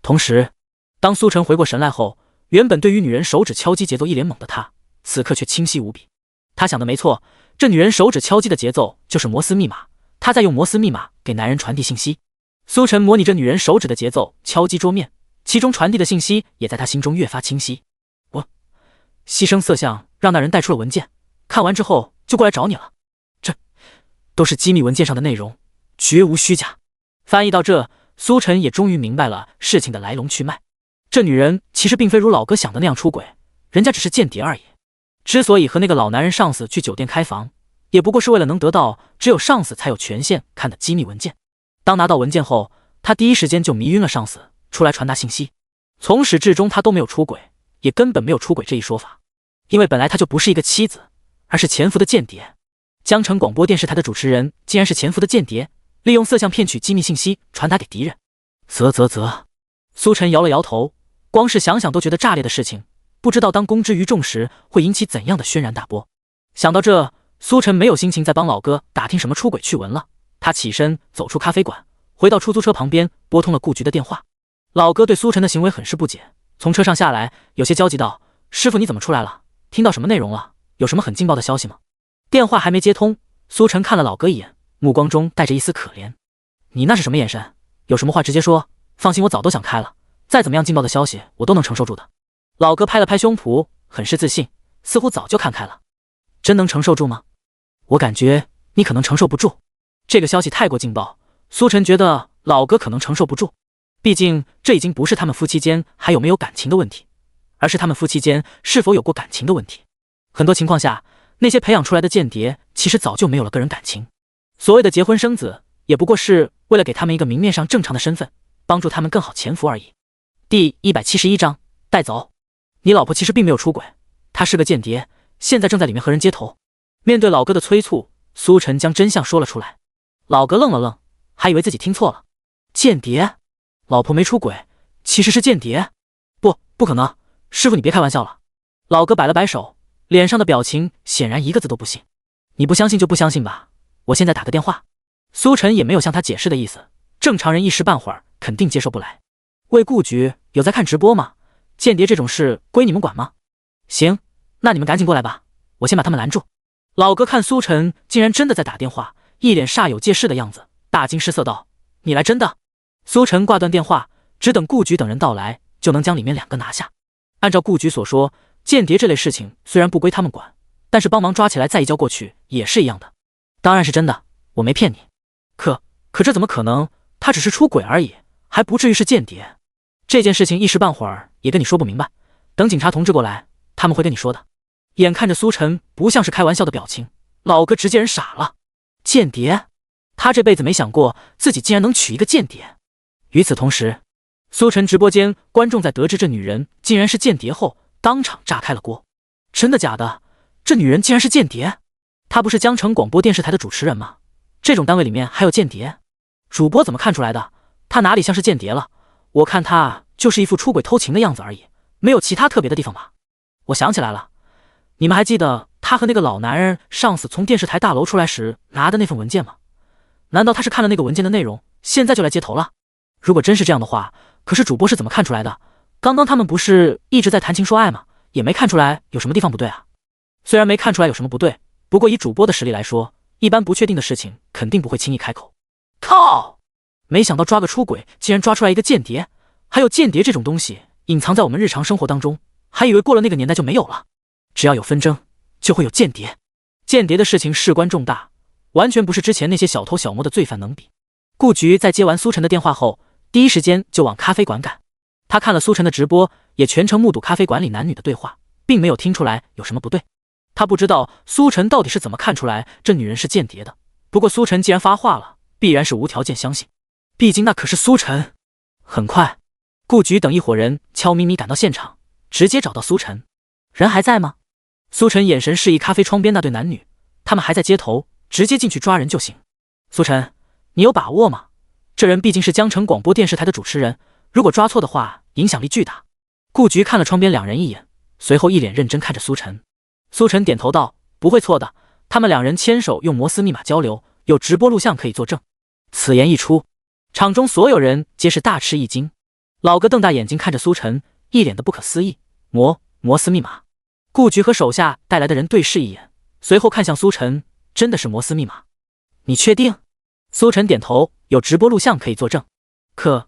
同时，当苏晨回过神来后，原本对于女人手指敲击节奏一脸懵的他，此刻却清晰无比。他想的没错，这女人手指敲击的节奏就是摩斯密码，他在用摩斯密码给男人传递信息。苏晨模拟着女人手指的节奏敲击桌面，其中传递的信息也在他心中越发清晰。我牺牲色相让那人带出了文件，看完之后就过来找你了。这都是机密文件上的内容，绝无虚假。翻译到这，苏晨也终于明白了事情的来龙去脉。这女人其实并非如老哥想的那样出轨，人家只是间谍而已。之所以和那个老男人上司去酒店开房，也不过是为了能得到只有上司才有权限看的机密文件。当拿到文件后，他第一时间就迷晕了上司，出来传达信息。从始至终他都没有出轨，也根本没有出轨这一说法，因为本来他就不是一个妻子，而是潜伏的间谍。江城广播电视台的主持人竟然是潜伏的间谍，利用色相骗取机密信息传达给敌人。苏晨摇了摇头，光是想想都觉得炸裂的事情，不知道当公之于众时会引起怎样的轩然大波。想到这，苏晨没有心情再帮老哥打听什么出轨趣闻了。他起身走出咖啡馆，回到出租车旁边，拨通了顾局的电话。老哥对苏晨的行为很是不解，从车上下来，有些焦急道：“师傅，你怎么出来了？听到什么内容了？有什么很劲爆的消息吗？”电话还没接通，苏晨看了老哥一眼，目光中带着一丝可怜。“你那是什么眼神？有什么话直接说，放心，我早都想开了，再怎么样劲爆的消息我都能承受住的。”老哥拍了拍胸脯，很是自信，似乎早就看开了。“真能承受住吗？我感觉你可能承受不住。”这个消息太过劲爆，苏晨觉得老哥可能承受不住。毕竟这已经不是他们夫妻间还有没有感情的问题，而是他们夫妻间是否有过感情的问题。很多情况下，那些培养出来的间谍其实早就没有了个人感情，所谓的结婚生子也不过是为了给他们一个明面上正常的身份，帮助他们更好潜伏而已。第171章带走。你老婆其实并没有出轨，她是个间谍，现在正在里面和人接头。面对老哥的催促，苏晨将真相说了出来。老哥愣了愣，还以为自己听错了。间谍？老婆没出轨，其实是间谍？不可能，师傅你别开玩笑了。老哥摆了摆手，脸上的表情显然一个字都不信。你不相信就不相信吧，我现在打个电话。苏晨也没有向他解释的意思，正常人一时半会儿肯定接受不来。魏顾局有在看直播吗？间谍这种事归你们管吗？行，那你们赶紧过来吧，我先把他们拦住。老哥看苏晨竟然真的在打电话，一脸煞有介事的样子，大惊失色道：“你来真的？”苏晨挂断电话，只等顾局等人到来，就能将里面两个拿下。按照顾局所说，间谍这类事情虽然不归他们管，但是帮忙抓起来再移交过去也是一样的。当然是真的，我没骗你。可这怎么可能？他只是出轨而已，还不至于是间谍。这件事情一时半会儿也跟你说不明白，等警察同志过来，他们会跟你说的。眼看着苏晨不像是开玩笑的表情，老哥直接人傻了。间谍？他这辈子没想过自己竟然能娶一个间谍。与此同时，苏晨直播间观众在得知这女人竟然是间谍后，当场炸开了锅。真的假的？这女人竟然是间谍？她不是江城广播电视台的主持人吗？这种单位里面还有间谍？主播怎么看出来的？她哪里像是间谍了？我看她就是一副出轨偷情的样子而已，没有其他特别的地方吧？我想起来了，你们还记得她和那个老男人上司从电视台大楼出来时拿的那份文件吗？难道她是看了那个文件的内容，现在就来接头了？如果真是这样的话，可是主播是怎么看出来的？刚刚他们不是一直在谈情说爱吗？也没看出来有什么地方不对啊。虽然没看出来有什么不对，不过以主播的实力来说，一般不确定的事情肯定不会轻易开口。靠！没想到抓个出轨竟然抓出来一个间谍，还有间谍这种东西隐藏在我们日常生活当中，还以为过了那个年代就没有了。只要有纷争，就会有间谍。间谍的事情事关重大，完全不是之前那些小偷小摸的罪犯能比。顾局在接完苏晨的电话后，第一时间就往咖啡馆赶。他看了苏晨的直播，也全程目睹咖啡馆里男女的对话，并没有听出来有什么不对。他不知道苏晨到底是怎么看出来这女人是间谍的，不过苏晨既然发话了，必然是无条件相信，毕竟那可是苏晨。很快，顾局等一伙人悄咪咪赶到现场，直接找到苏晨。人还在吗？苏晨眼神示意咖啡窗边那对男女，他们还在街头，直接进去抓人就行。苏晨，你有把握吗？这人毕竟是江城广播电视台的主持人，如果抓错的话，影响力巨大。顾局看了窗边两人一眼，随后一脸认真看着苏晨。苏晨点头道：“不会错的，他们两人牵手用摩斯密码交流，有直播录像可以作证。”此言一出，场中所有人皆是大吃一惊。老哥瞪大眼睛看着苏晨，一脸的不可思议。摩斯密码。顾局和手下带来的人对视一眼，随后看向苏晨，真的是摩斯密码？你确定？苏晨点头，有直播录像可以作证。可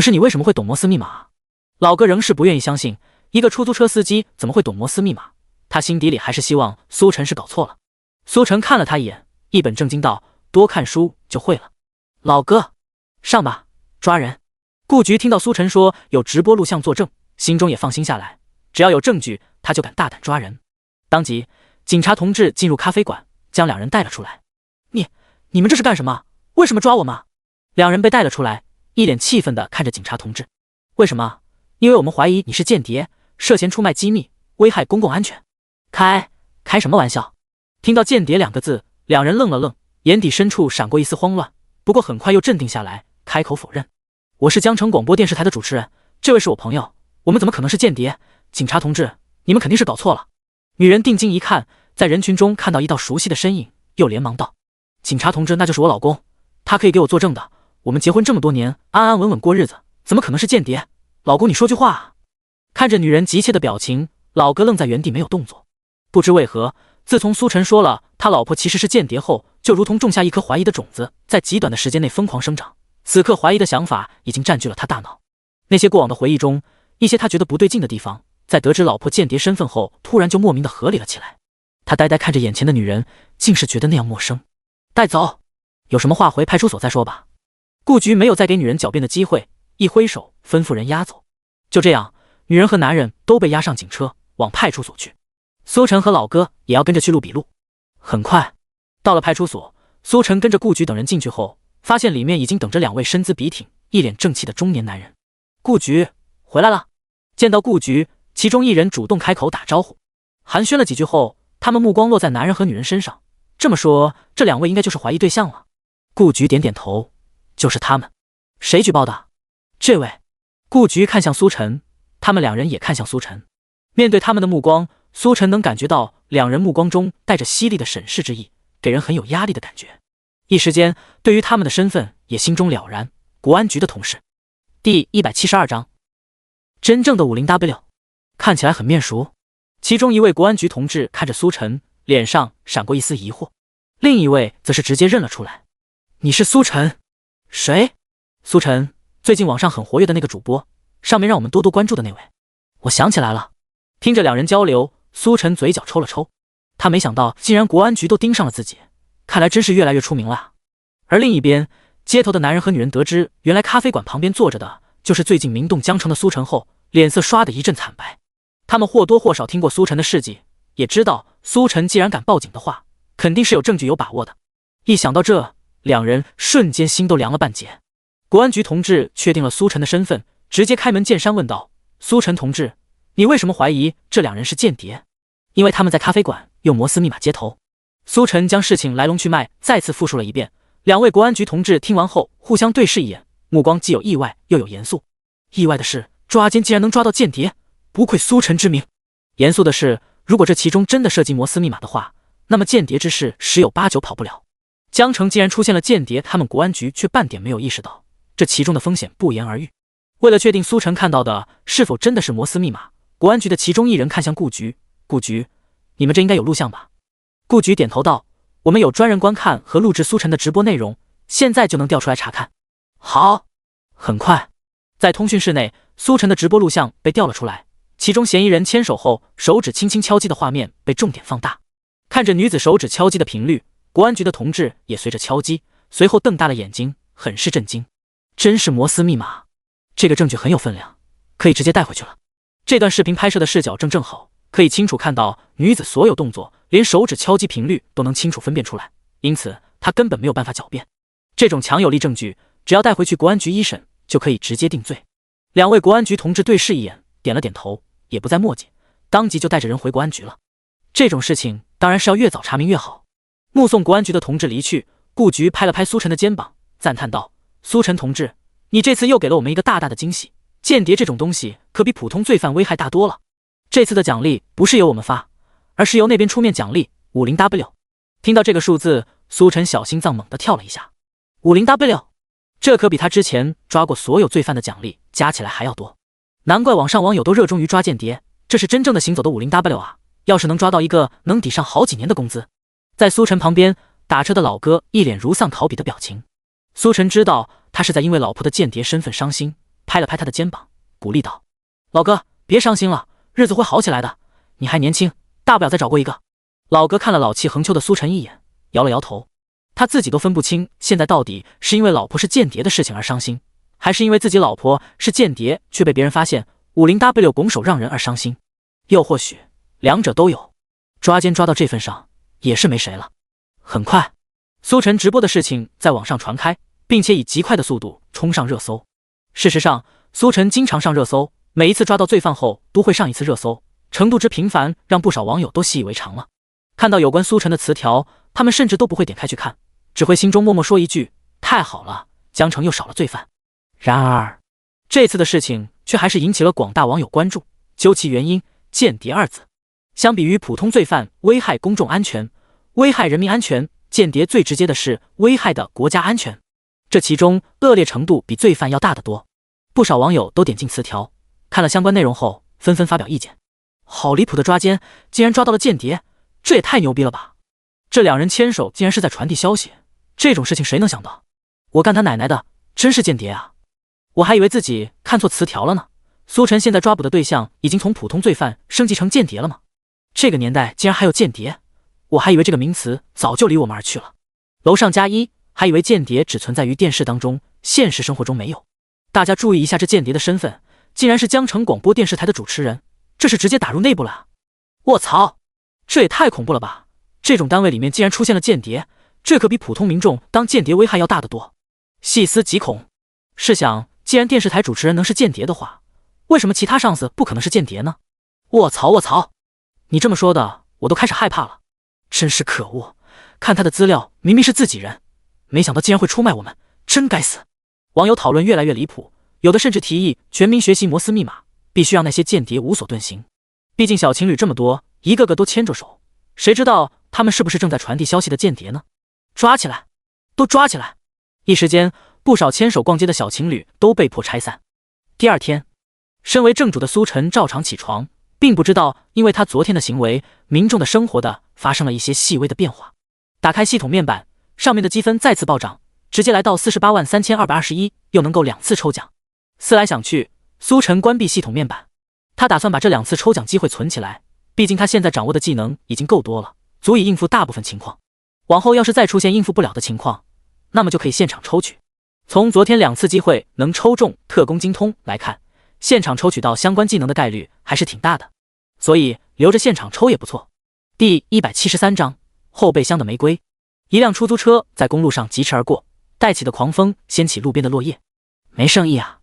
是你为什么会懂摩斯密码啊？老哥仍是不愿意相信，一个出租车司机怎么会懂摩斯密码？他心底里还是希望苏晨是搞错了。苏晨看了他一眼，一本正经道：“多看书就会了。”老哥，上吧，抓人。顾局听到苏晨说有直播录像作证，心中也放心下来，只要有证据，他就敢大胆抓人。当即，警察同志进入咖啡馆，将两人带了出来。你们这是干什么？为什么抓我们？两人被带了出来，一脸气愤地看着警察同志。为什么？因为我们怀疑你是间谍，涉嫌出卖机密，危害公共安全。开什么玩笑？听到间谍两个字，两人愣了愣，眼底深处闪过一丝慌乱，不过很快又镇定下来，开口否认：“我是江城广播电视台的主持人，这位是我朋友，我们怎么可能是间谍？警察同志，你们肯定是搞错了。”女人定睛一看，在人群中看到一道熟悉的身影，又连忙道：“警察同志，那就是我老公，他可以给我作证的。我们结婚这么多年，安安稳稳过日子，怎么可能是间谍？老公，你说句话啊！”看着女人急切的表情，老哥愣在原地没有动作。不知为何，自从苏晨说了他老婆其实是间谍后，就如同种下一颗怀疑的种子，在极短的时间内疯狂生长。此刻怀疑的想法已经占据了他大脑。那些过往的回忆中，一些他觉得不对劲的地方，在得知老婆间谍身份后，突然就莫名的合理了起来。他呆呆看着眼前的女人，竟是觉得那样陌生。带走，有什么话回派出所再说吧。顾局没有再给女人狡辩的机会，一挥手吩咐人押走。就这样，女人和男人都被押上警车，往派出所去。苏晨和老哥也要跟着去录笔录。很快到了派出所，苏晨跟着顾局等人进去后，发现里面已经等着两位身姿笔挺、一脸正气的中年男人。顾局回来了。见到顾局，其中一人主动开口打招呼，寒暄了几句后，他们目光落在男人和女人身上。这么说，这两位应该就是怀疑对象了。顾局点点头，就是他们。谁举报的？这位。顾局看向苏晨，他们两人也看向苏晨。面对他们的目光，苏晨能感觉到两人目光中带着犀利的审视之意，给人很有压力的感觉。一时间，对于他们的身份也心中了然，国安局的同事。第172章，真正的50W，看起来很面熟。其中一位国安局同志看着苏晨，脸上闪过一丝疑惑，另一位则是直接认了出来：“你是苏晨？谁？”“苏晨，最近网上很活跃的那个主播，上面让我们多多关注的那位。”“我想起来了。”听着两人交流，苏晨嘴角抽了抽，他没想到竟然国安局都盯上了自己，看来真是越来越出名了啊。而另一边，街头的男人和女人得知原来咖啡馆旁边坐着的就是最近名动江城的苏晨后，脸色唰的一阵惨白。他们或多或少听过苏晨的事迹，也知道苏晨既然敢报警的话，肯定是有证据有把握的。一想到这，两人瞬间心都凉了半截。国安局同志确定了苏晨的身份，直接开门见山问道：“苏晨同志，你为什么怀疑这两人是间谍？”“因为他们在咖啡馆用摩斯密码接头。”苏晨将事情来龙去脉再次复述了一遍。两位国安局同志听完后互相对视一眼，目光既有意外又有严肃。意外的是，抓奸竟然能抓到间谍，不愧苏晨之名。严肃的是，如果这其中真的涉及摩斯密码的话，那么间谍之事十有八九跑不了。江城既然出现了间谍，他们国安局却半点没有意识到，这其中的风险不言而喻。为了确定苏晨看到的是否真的是摩斯密码，国安局的其中一人看向顾局：“顾局，你们这应该有录像吧？”顾局点头道：“我们有专人观看和录制苏晨的直播内容，现在就能调出来查看。”好。很快，在通讯室内，苏晨的直播录像被调了出来，其中嫌疑人牵手后手指轻轻敲击的画面被重点放大。看着女子手指敲击的频率，国安局的同志也随着敲击，随后瞪大了眼睛，很是震惊。真是摩斯密码，这个证据很有分量，可以直接带回去了。这段视频拍摄的视角正好，可以清楚看到女子所有动作，连手指敲击频率都能清楚分辨出来，因此他根本没有办法狡辩。这种强有力证据，只要带回去国安局一审，就可以直接定罪。两位国安局同志对视一眼，点了点头，也不再墨迹，当即就带着人回国安局了。这种事情当然是要越早查明越好。目送国安局的同志离去，顾局拍了拍苏晨的肩膀，赞叹道：“苏晨同志，你这次又给了我们一个大大的惊喜。间谍这种东西可比普通罪犯危害大多了。这次的奖励不是由我们发，而是由那边出面奖励 50W。” 听到这个数字，苏晨小心脏猛地跳了一下。50W， 这可比他之前抓过所有罪犯的奖励加起来还要多。难怪网上网友都热衷于抓间谍，这是真正的行走的 50W 啊！要是能抓到一个，能抵上好几年的工资。在苏晨旁边打车的老哥一脸如丧考妣的表情。苏晨知道他是在因为老婆的间谍身份伤心，拍了拍他的肩膀，鼓励道：“老哥，别伤心了，日子会好起来的。你还年轻，大不了再找过一个。”老哥看了老气横秋的苏晨一眼，摇了摇头。他自己都分不清，现在到底是因为老婆是间谍的事情而伤心，还是因为自己老婆是间谍却被别人发现 50W 拱手让人而伤心，又或许两者都有。抓奸抓到这份上，也是没谁了。很快，苏晨直播的事情在网上传开，并且以极快的速度冲上热搜。事实上，苏晨经常上热搜，每一次抓到罪犯后都会上一次热搜，程度之频繁让不少网友都习以为常了。看到有关苏晨的词条，他们甚至都不会点开去看，只会心中默默说一句：“太好了，江城又少了罪犯。”然而，这次的事情却还是引起了广大网友关注。究其原因，间谍二字，相比于普通罪犯危害公众安全、危害人民安全，间谍最直接的是危害的国家安全，这其中恶劣程度比罪犯要大得多。不少网友都点进词条，看了相关内容后，纷纷发表意见。好离谱的抓奸，竟然抓到了间谍，这也太牛逼了吧！这两人牵手竟然是在传递消息，这种事情谁能想到？我干他奶奶的，真是间谍啊！我还以为自己看错词条了呢。苏晨现在抓捕的对象已经从普通罪犯升级成间谍了吗？这个年代竟然还有间谍，我还以为这个名词早就离我们而去了。楼上加一，还以为间谍只存在于电视当中，现实生活中没有。大家注意一下，这间谍的身份竟然是江城广播电视台的主持人，这是直接打入内部了啊！卧槽，这也太恐怖了吧！这种单位里面竟然出现了间谍，这可比普通民众当间谍危害要大得多。细思极恐，试想，既然电视台主持人能是间谍的话，为什么其他上司不可能是间谍呢？卧槽卧槽！你这么说的，我都开始害怕了。真是可恶，看他的资料明明是自己人，没想到竟然会出卖我们，真该死。网友讨论越来越离谱，有的甚至提议全民学习摩斯密码，必须让那些间谍无所遁形。毕竟小情侣这么多，一个个都牵着手，谁知道他们是不是正在传递消息的间谍呢？抓起来，都抓起来！一时间，不少牵手逛街的小情侣都被迫拆散。第二天，身为正主的苏晨照常起床，并不知道因为他昨天的行为，民众的生活发生了一些细微的变化。打开系统面板，上面的积分再次暴涨，直接来到483221，又能够2次抽奖。思来想去，苏晨关闭系统面板，他打算把这2次抽奖机会存起来，毕竟他现在掌握的技能已经够多了，足以应付大部分情况。往后要是再出现应付不了的情况，那么就可以现场抽取。从昨天2次机会能抽中特工精通来看，现场抽取到相关技能的概率还是挺大的，所以留着现场抽也不错。第173章后备箱的玫瑰。一辆出租车在公路上疾驰而过，带起的狂风掀起路边的落叶。没生意啊！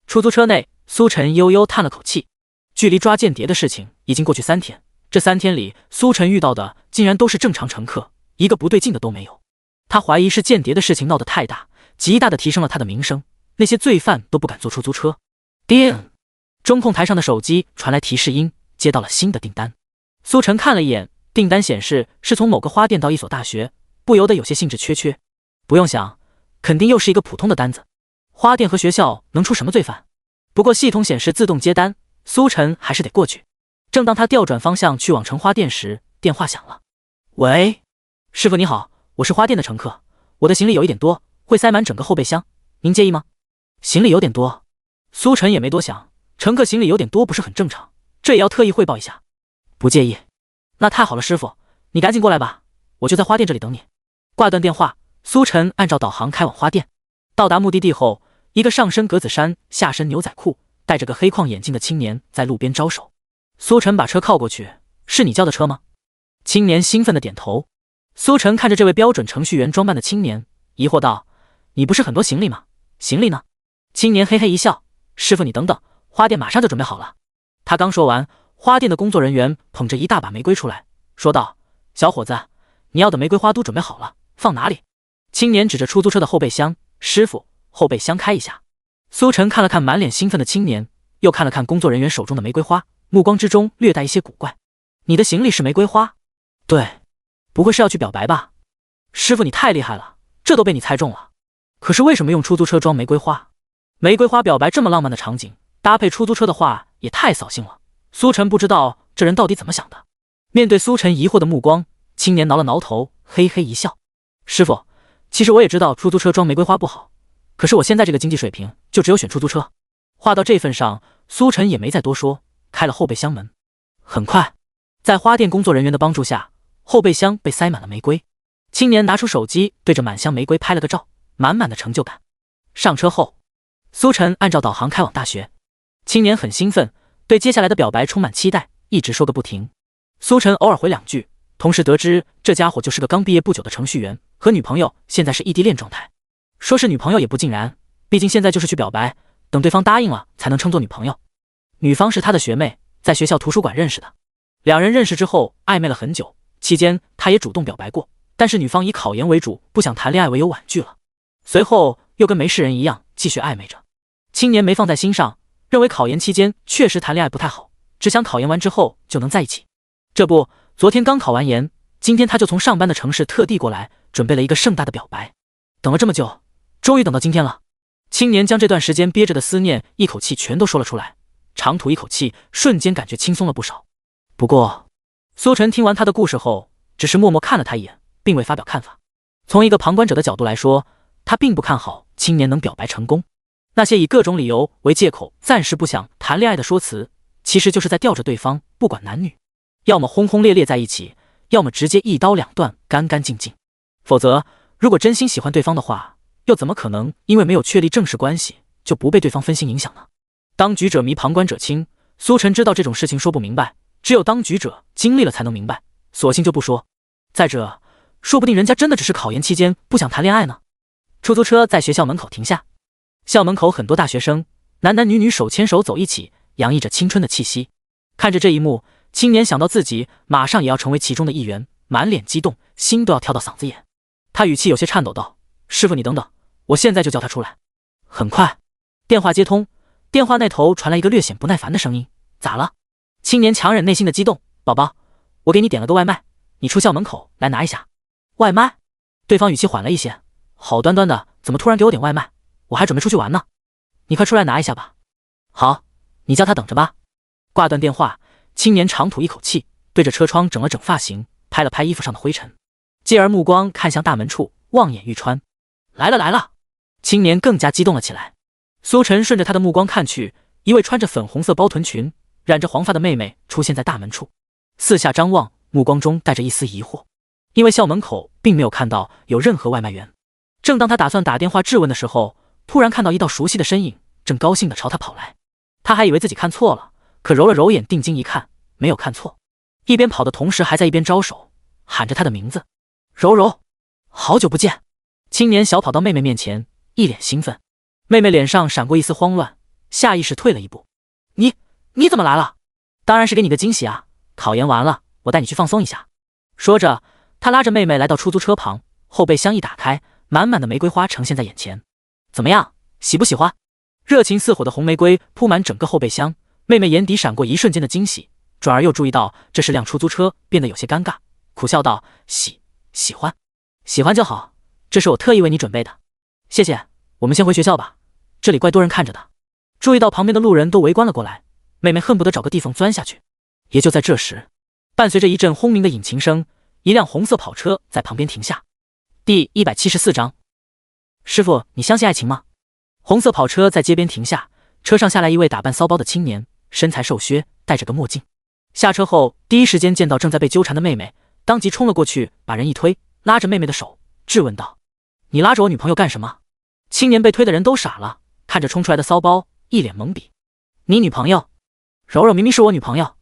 出租车内，苏晨悠悠叹了口气。距离抓间谍的事情已经过去3天，这3天里，苏晨遇到的竟然都是正常乘客，一个不对劲的都没有。他怀疑是间谍的事情闹得太大，极大的提升了他的名声，那些罪犯都不敢坐出租车。叮！中控台上的手机传来提示音，接到了新的订单。苏晨看了一眼，订单显示是从某个花店到一所大学，不由得有些兴致缺缺。不用想，肯定又是一个普通的单子。花店和学校能出什么罪犯？不过系统显示自动接单，苏晨还是得过去。正当他调转方向去往成花店时，电话响了。喂，师傅你好，我是花店的乘客，我的行李有一点多，会塞满整个后备箱，您介意吗？行李有点多，苏晨也没多想，乘客行李有点多不是很正常，这也要特意汇报一下。不介意，那太好了，师傅，你赶紧过来吧，我就在花店这里等你。挂断电话，苏晨按照导航开往花店。到达目的地后，一个上身格子衫、下身牛仔裤、戴着个黑框眼镜的青年在路边招手。苏晨把车靠过去，是你叫的车吗？青年兴奋地点头。苏晨看着这位标准程序员装扮的青年，疑惑道：“你不是很多行李吗？行李呢？”青年嘿嘿一笑：“师傅你等等，花店马上就准备好了。”他刚说完，花店的工作人员捧着一大把玫瑰出来，说道：“小伙子，你要的玫瑰花都准备好了，放哪里？”青年指着出租车的后备箱：“师傅，后备箱开一下。”苏晨看了看满脸兴奋的青年，又看了看工作人员手中的玫瑰花，目光之中略带一些古怪：“你的行李是玫瑰花？”“对，不会是要去表白吧？”“师傅你太厉害了，这都被你猜中了。可是为什么用出租车装玫瑰花？玫瑰花表白这么浪漫的场景，搭配出租车的话也太扫兴了。”苏晨不知道这人到底怎么想的。面对苏晨疑惑的目光，青年挠了挠头，嘿嘿一笑：“师傅，其实我也知道出租车装玫瑰花不好，可是我现在这个经济水平就只有选出租车。”话到这份上，苏晨也没再多说，开了后备箱门。很快，在花店工作人员的帮助下，后备箱被塞满了玫瑰。青年拿出手机对着满箱玫瑰拍了个照，满满的成就感。上车后，苏晨按照导航开往大学。青年很兴奋，对接下来的表白充满期待，一直说个不停。苏晨偶尔回两句，同时得知这家伙就是个刚毕业不久的程序员，和女朋友现在是异地恋状态。说是女朋友也不尽然，毕竟现在就是去表白，等对方答应了才能称作女朋友。女方是他的学妹，在学校图书馆认识的，两人认识之后暧昧了很久，期间他也主动表白过，但是女方以考研为主，不想谈恋爱为由婉拒了。随后又跟没事人一样继续暧昧着。青年没放在心上，认为考研期间确实谈恋爱不太好，只想考研完之后就能在一起。这不，昨天刚考完研，今天他就从上班的城市特地过来，准备了一个盛大的表白。等了这么久，终于等到今天了。青年将这段时间憋着的思念一口气全都说了出来，长吐一口气，瞬间感觉轻松了不少。不过，苏晨听完他的故事后，只是默默看了他一眼，并未发表看法。从一个旁观者的角度来说，他并不看好青年能表白成功。那些以各种理由为借口暂时不想谈恋爱的说辞，其实就是在吊着对方，不管男女，要么轰轰烈烈在一起，要么直接一刀两断，干干净净。否则，如果真心喜欢对方的话，又怎么可能因为没有确立正式关系就不被对方分心影响呢？当局者迷，旁观者清。苏晨知道这种事情说不明白，只有当局者经历了才能明白，索性就不说。再者，说不定人家真的只是考研期间不想谈恋爱呢。出租车在学校门口停下，校门口很多大学生，男男女女手牵手走一起，洋溢着青春的气息。看着这一幕，青年想到自己马上也要成为其中的一员，满脸激动，心都要跳到嗓子眼。他语气有些颤抖道：“师傅你等等，我现在就叫他出来。”很快，电话接通，电话那头传来一个略显不耐烦的声音：“咋了？”青年强忍内心的激动：“宝宝，我给你点了个外卖，你出校门口来拿一下。”外卖？对方语气缓了一些：“好端端的，怎么突然给我点外卖？我还准备出去玩呢。你快出来拿一下吧。”“好，你叫他等着吧。”挂断电话，青年长吐一口气，对着车窗整了整发型，拍了拍衣服上的灰尘，继而目光看向大门处，望眼欲穿。“来了来了！”青年更加激动了起来。苏晨顺着他的目光看去，一位穿着粉红色包臀裙、染着黄发的妹妹出现在大门处，四下张望，目光中带着一丝疑惑，因为校门口并没有看到有任何外卖员。正当他打算打电话质问的时候，突然看到一道熟悉的身影，正高兴地朝他跑来。他还以为自己看错了，可揉了揉眼，定睛一看，没有看错，一边跑的同时还在一边招手，喊着他的名字：“柔柔，好久不见。”青年小跑到妹妹面前，一脸兴奋。妹妹脸上闪过一丝慌乱，下意识退了一步：“你怎么来了？”“当然是给你个惊喜啊，考研完了，我带你去放松一下。”说着，他拉着妹妹来到出租车旁，后备箱一打开，满满的玫瑰花呈现在眼前。“怎么样，喜不喜欢？”热情似火的红玫瑰铺满整个后备箱，妹妹眼底闪过一瞬间的惊喜，转而又注意到这是辆出租车，变得有些尴尬，苦笑道：“喜欢，喜欢就好，这是我特意为你准备的。谢谢，我们先回学校吧，这里怪多人看着的。”注意到旁边的路人都围观了过来，妹妹恨不得找个地方钻下去。也就在这时，伴随着一阵轰鸣的引擎声，一辆红色跑车在旁边停下。第174章，师傅，你相信爱情吗？红色跑车在街边停下，车上下来一位打扮骚包的青年，身材瘦削，戴着个墨镜。下车后，第一时间见到正在被纠缠的妹妹，当即冲了过去，把人一推，拉着妹妹的手，质问道：“你拉着我女朋友干什么？”青年被推的人都傻了，看着冲出来的骚包，一脸懵逼：“你女朋友？柔柔明明是我女朋友。”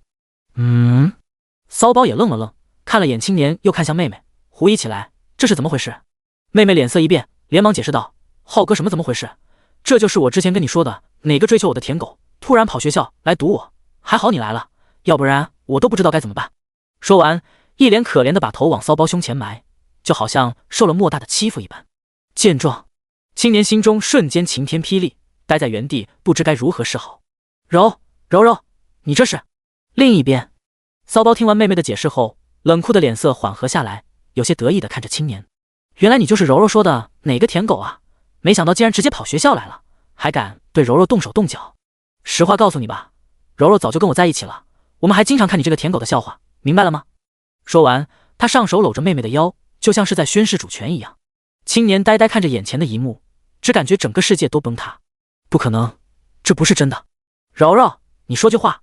骚包也愣了愣，看了眼青年，又看向妹妹，狐疑起来，这是怎么回事？妹妹脸色一变，连忙解释道：浩哥，什么怎么回事？这就是我之前跟你说的，哪个追求我的舔狗突然跑学校来堵我，还好你来了，要不然我都不知道该怎么办。说完，一脸可怜的把头往骚包胸前埋，就好像受了莫大的欺负一般。见状，青年心中瞬间晴天霹雳，待在原地不知该如何是好。柔，你这是……另一边，骚包听完妹妹的解释后，冷酷的脸色缓和下来，有些得意的看着青年。原来你就是柔柔说的哪个舔狗啊？没想到竟然直接跑学校来了，还敢对柔柔动手动脚。实话告诉你吧，柔柔早就跟我在一起了，我们还经常看你这个舔狗的笑话，明白了吗？说完，他上手搂着妹妹的腰，就像是在宣示主权一样。青年呆呆看着眼前的一幕，只感觉整个世界都崩塌。不可能，这不是真的。柔柔，你说句话。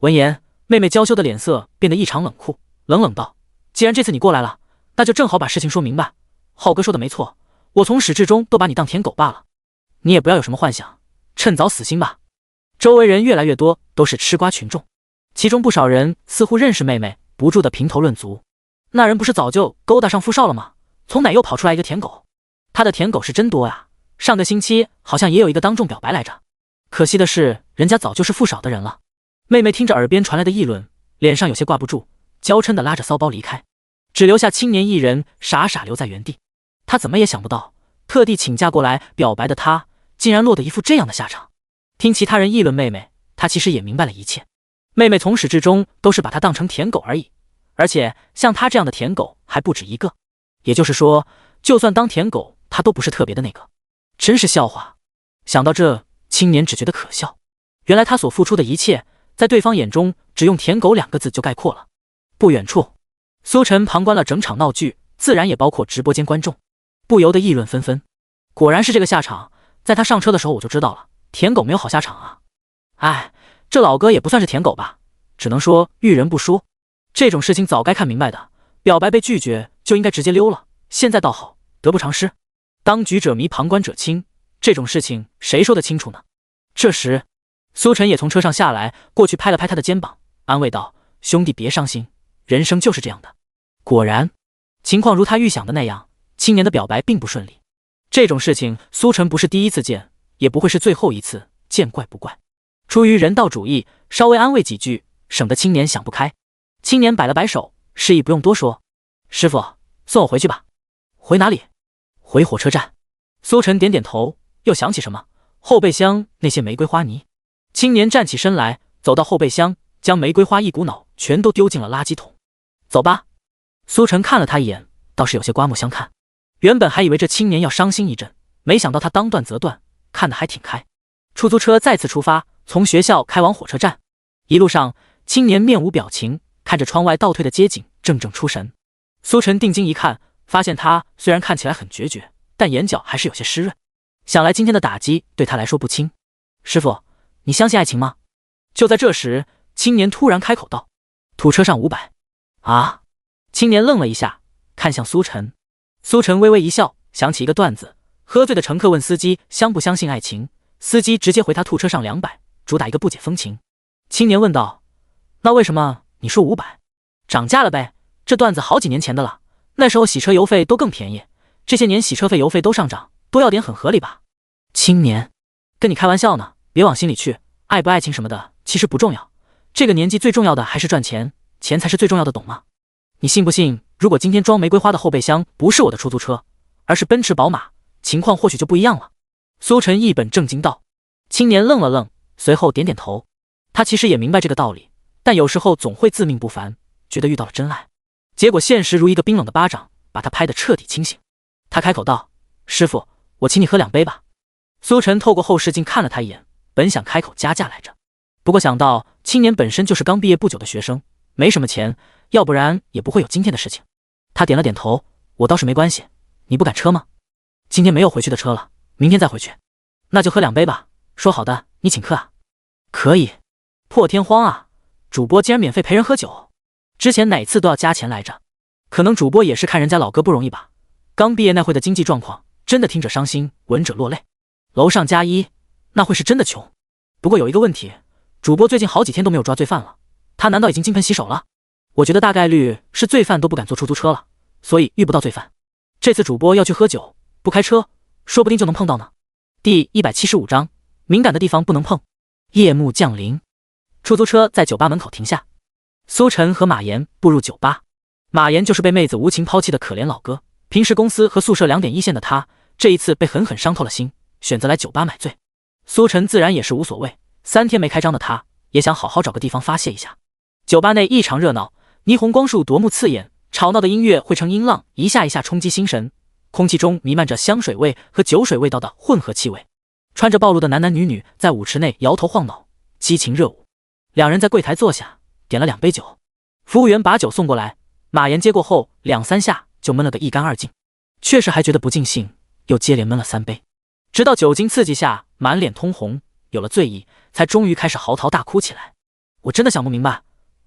闻言，妹妹娇羞的脸色变得异常冷酷，冷道：既然这次你过来了，那就正好把事情说明白。浩哥说的没错，我从始至终都把你当舔狗罢了，你也不要有什么幻想，趁早死心吧。周围人越来越多，都是吃瓜群众，其中不少人似乎认识妹妹，不住的评头论足。那人不是早就勾搭上富少了吗？从哪又跑出来一个舔狗？他的舔狗是真多呀，上个星期好像也有一个当众表白来着。可惜的是，人家早就是富少的人了。妹妹听着耳边传来的议论，脸上有些挂不住，娇嗔的拉着骚包离开，只留下青年一人傻傻留在原地。他怎么也想不到，特地请假过来表白的他，竟然落得一副这样的下场。听其他人议论妹妹，他其实也明白了一切。妹妹从始至终都是把他当成舔狗而已，而且像他这样的舔狗还不止一个。也就是说，就算当舔狗，他都不是特别的那个。真是笑话。想到这，青年只觉得可笑。原来他所付出的一切，在对方眼中只用舔狗2个字就概括了。不远处，苏晨旁观了整场闹剧，自然也包括直播间观众，不由得议论纷纷。果然是这个下场，在他上车的时候我就知道了，舔狗没有好下场啊。哎，这老哥也不算是舔狗吧，只能说遇人不淑。这种事情早该看明白的，表白被拒绝就应该直接溜了，现在倒好，得不偿失。当局者迷，旁观者清，这种事情谁说得清楚呢？这时，苏晨也从车上下来，过去拍了拍他的肩膀，安慰道：兄弟别伤心，人生就是这样的。果然，情况如他预想的那样，青年的表白并不顺利。这种事情苏晨不是第一次见，也不会是最后一次，见怪不怪。出于人道主义，稍微安慰几句，省得青年想不开。青年摆了摆手，示意不用多说。师傅，送我回去吧。回哪里？回火车站。苏晨点点头，又想起什么，后备箱那些玫瑰花泥。青年站起身来，走到后备箱，将玫瑰花一股脑全都丢进了垃圾桶。走吧。苏晨看了他一眼，倒是有些刮目相看。原本还以为这青年要伤心一阵，没想到他当断则断，看得还挺开。出租车再次出发，从学校开往火车站。一路上，青年面无表情，看着窗外倒退的街景，怔怔出神。苏晨定睛一看，发现他虽然看起来很决绝，但眼角还是有些湿润。想来今天的打击对他来说不轻。师傅，你相信爱情吗？就在这时，青年突然开口道：土车上500。啊！青年愣了一下，看向苏晨。苏晨微微一笑，想起一个段子，喝醉的乘客问司机相不相信爱情，司机直接回他吐车上200，主打一个不解风情。青年问道：那为什么你说500？涨价了呗，这段子好几年前的了，那时候洗车油费都更便宜，这些年洗车费油费都上涨，多要点很合理吧？青年，跟你开玩笑呢，别往心里去，爱不爱情什么的其实不重要，这个年纪最重要的还是赚钱，钱才是最重要的，懂吗？你信不信，如果今天装玫瑰花的后备箱不是我的出租车，而是奔驰宝马，情况或许就不一样了。苏晨一本正经道。青年愣了愣，随后点点头。他其实也明白这个道理，但有时候总会自命不凡，觉得遇到了真爱，结果现实如一个冰冷的巴掌，把他拍得彻底清醒。他开口道：师傅，我请你喝2杯吧。苏晨透过后视镜看了他一眼，本想开口加价来着，不过想到青年本身就是刚毕业不久的学生，没什么钱，要不然也不会有今天的事情。他点了点头：我倒是没关系，你不赶车吗？今天没有回去的车了，明天再回去。那就喝2杯吧，说好的你请客啊。可以。破天荒啊，主播竟然免费陪人喝酒，之前哪次都要加钱来着。可能主播也是看人家老哥不容易吧，刚毕业那会的经济状况真的听者伤心，闻者落泪。楼上加1，那会是真的穷。不过有一个问题，主播最近好几天都没有抓罪犯了，他难道已经金盆洗手了？我觉得大概率是罪犯都不敢坐出租车了，所以遇不到罪犯。这次主播要去喝酒，不开车，说不定就能碰到呢。第175章，敏感的地方不能碰。夜幕降临，出租车在酒吧门口停下，苏晨和马岩步入酒吧。马岩就是被妹子无情抛弃的可怜老哥，平时公司和宿舍2点1线的他，这一次被狠狠伤透了心，选择来酒吧买醉。苏晨自然也是无所谓，3天没开张的他，也想好好找个地方发泄一下。酒吧内异常热闹，霓虹光束夺目刺眼，吵闹的音乐汇成音浪，一下一下冲击心神。空气中弥漫着香水味和酒水味道的混合气味。穿着暴露的男男女女在舞池内摇头晃脑，激情热舞。2人在柜台坐下，点了2杯酒。服务员把酒送过来，马岩接过后2、3下就闷了个一干二净，确实还觉得不尽兴，又接连闷了3杯，直到酒精刺激下满脸通红，有了醉意，才终于开始嚎啕大哭起来。我真的想不明白，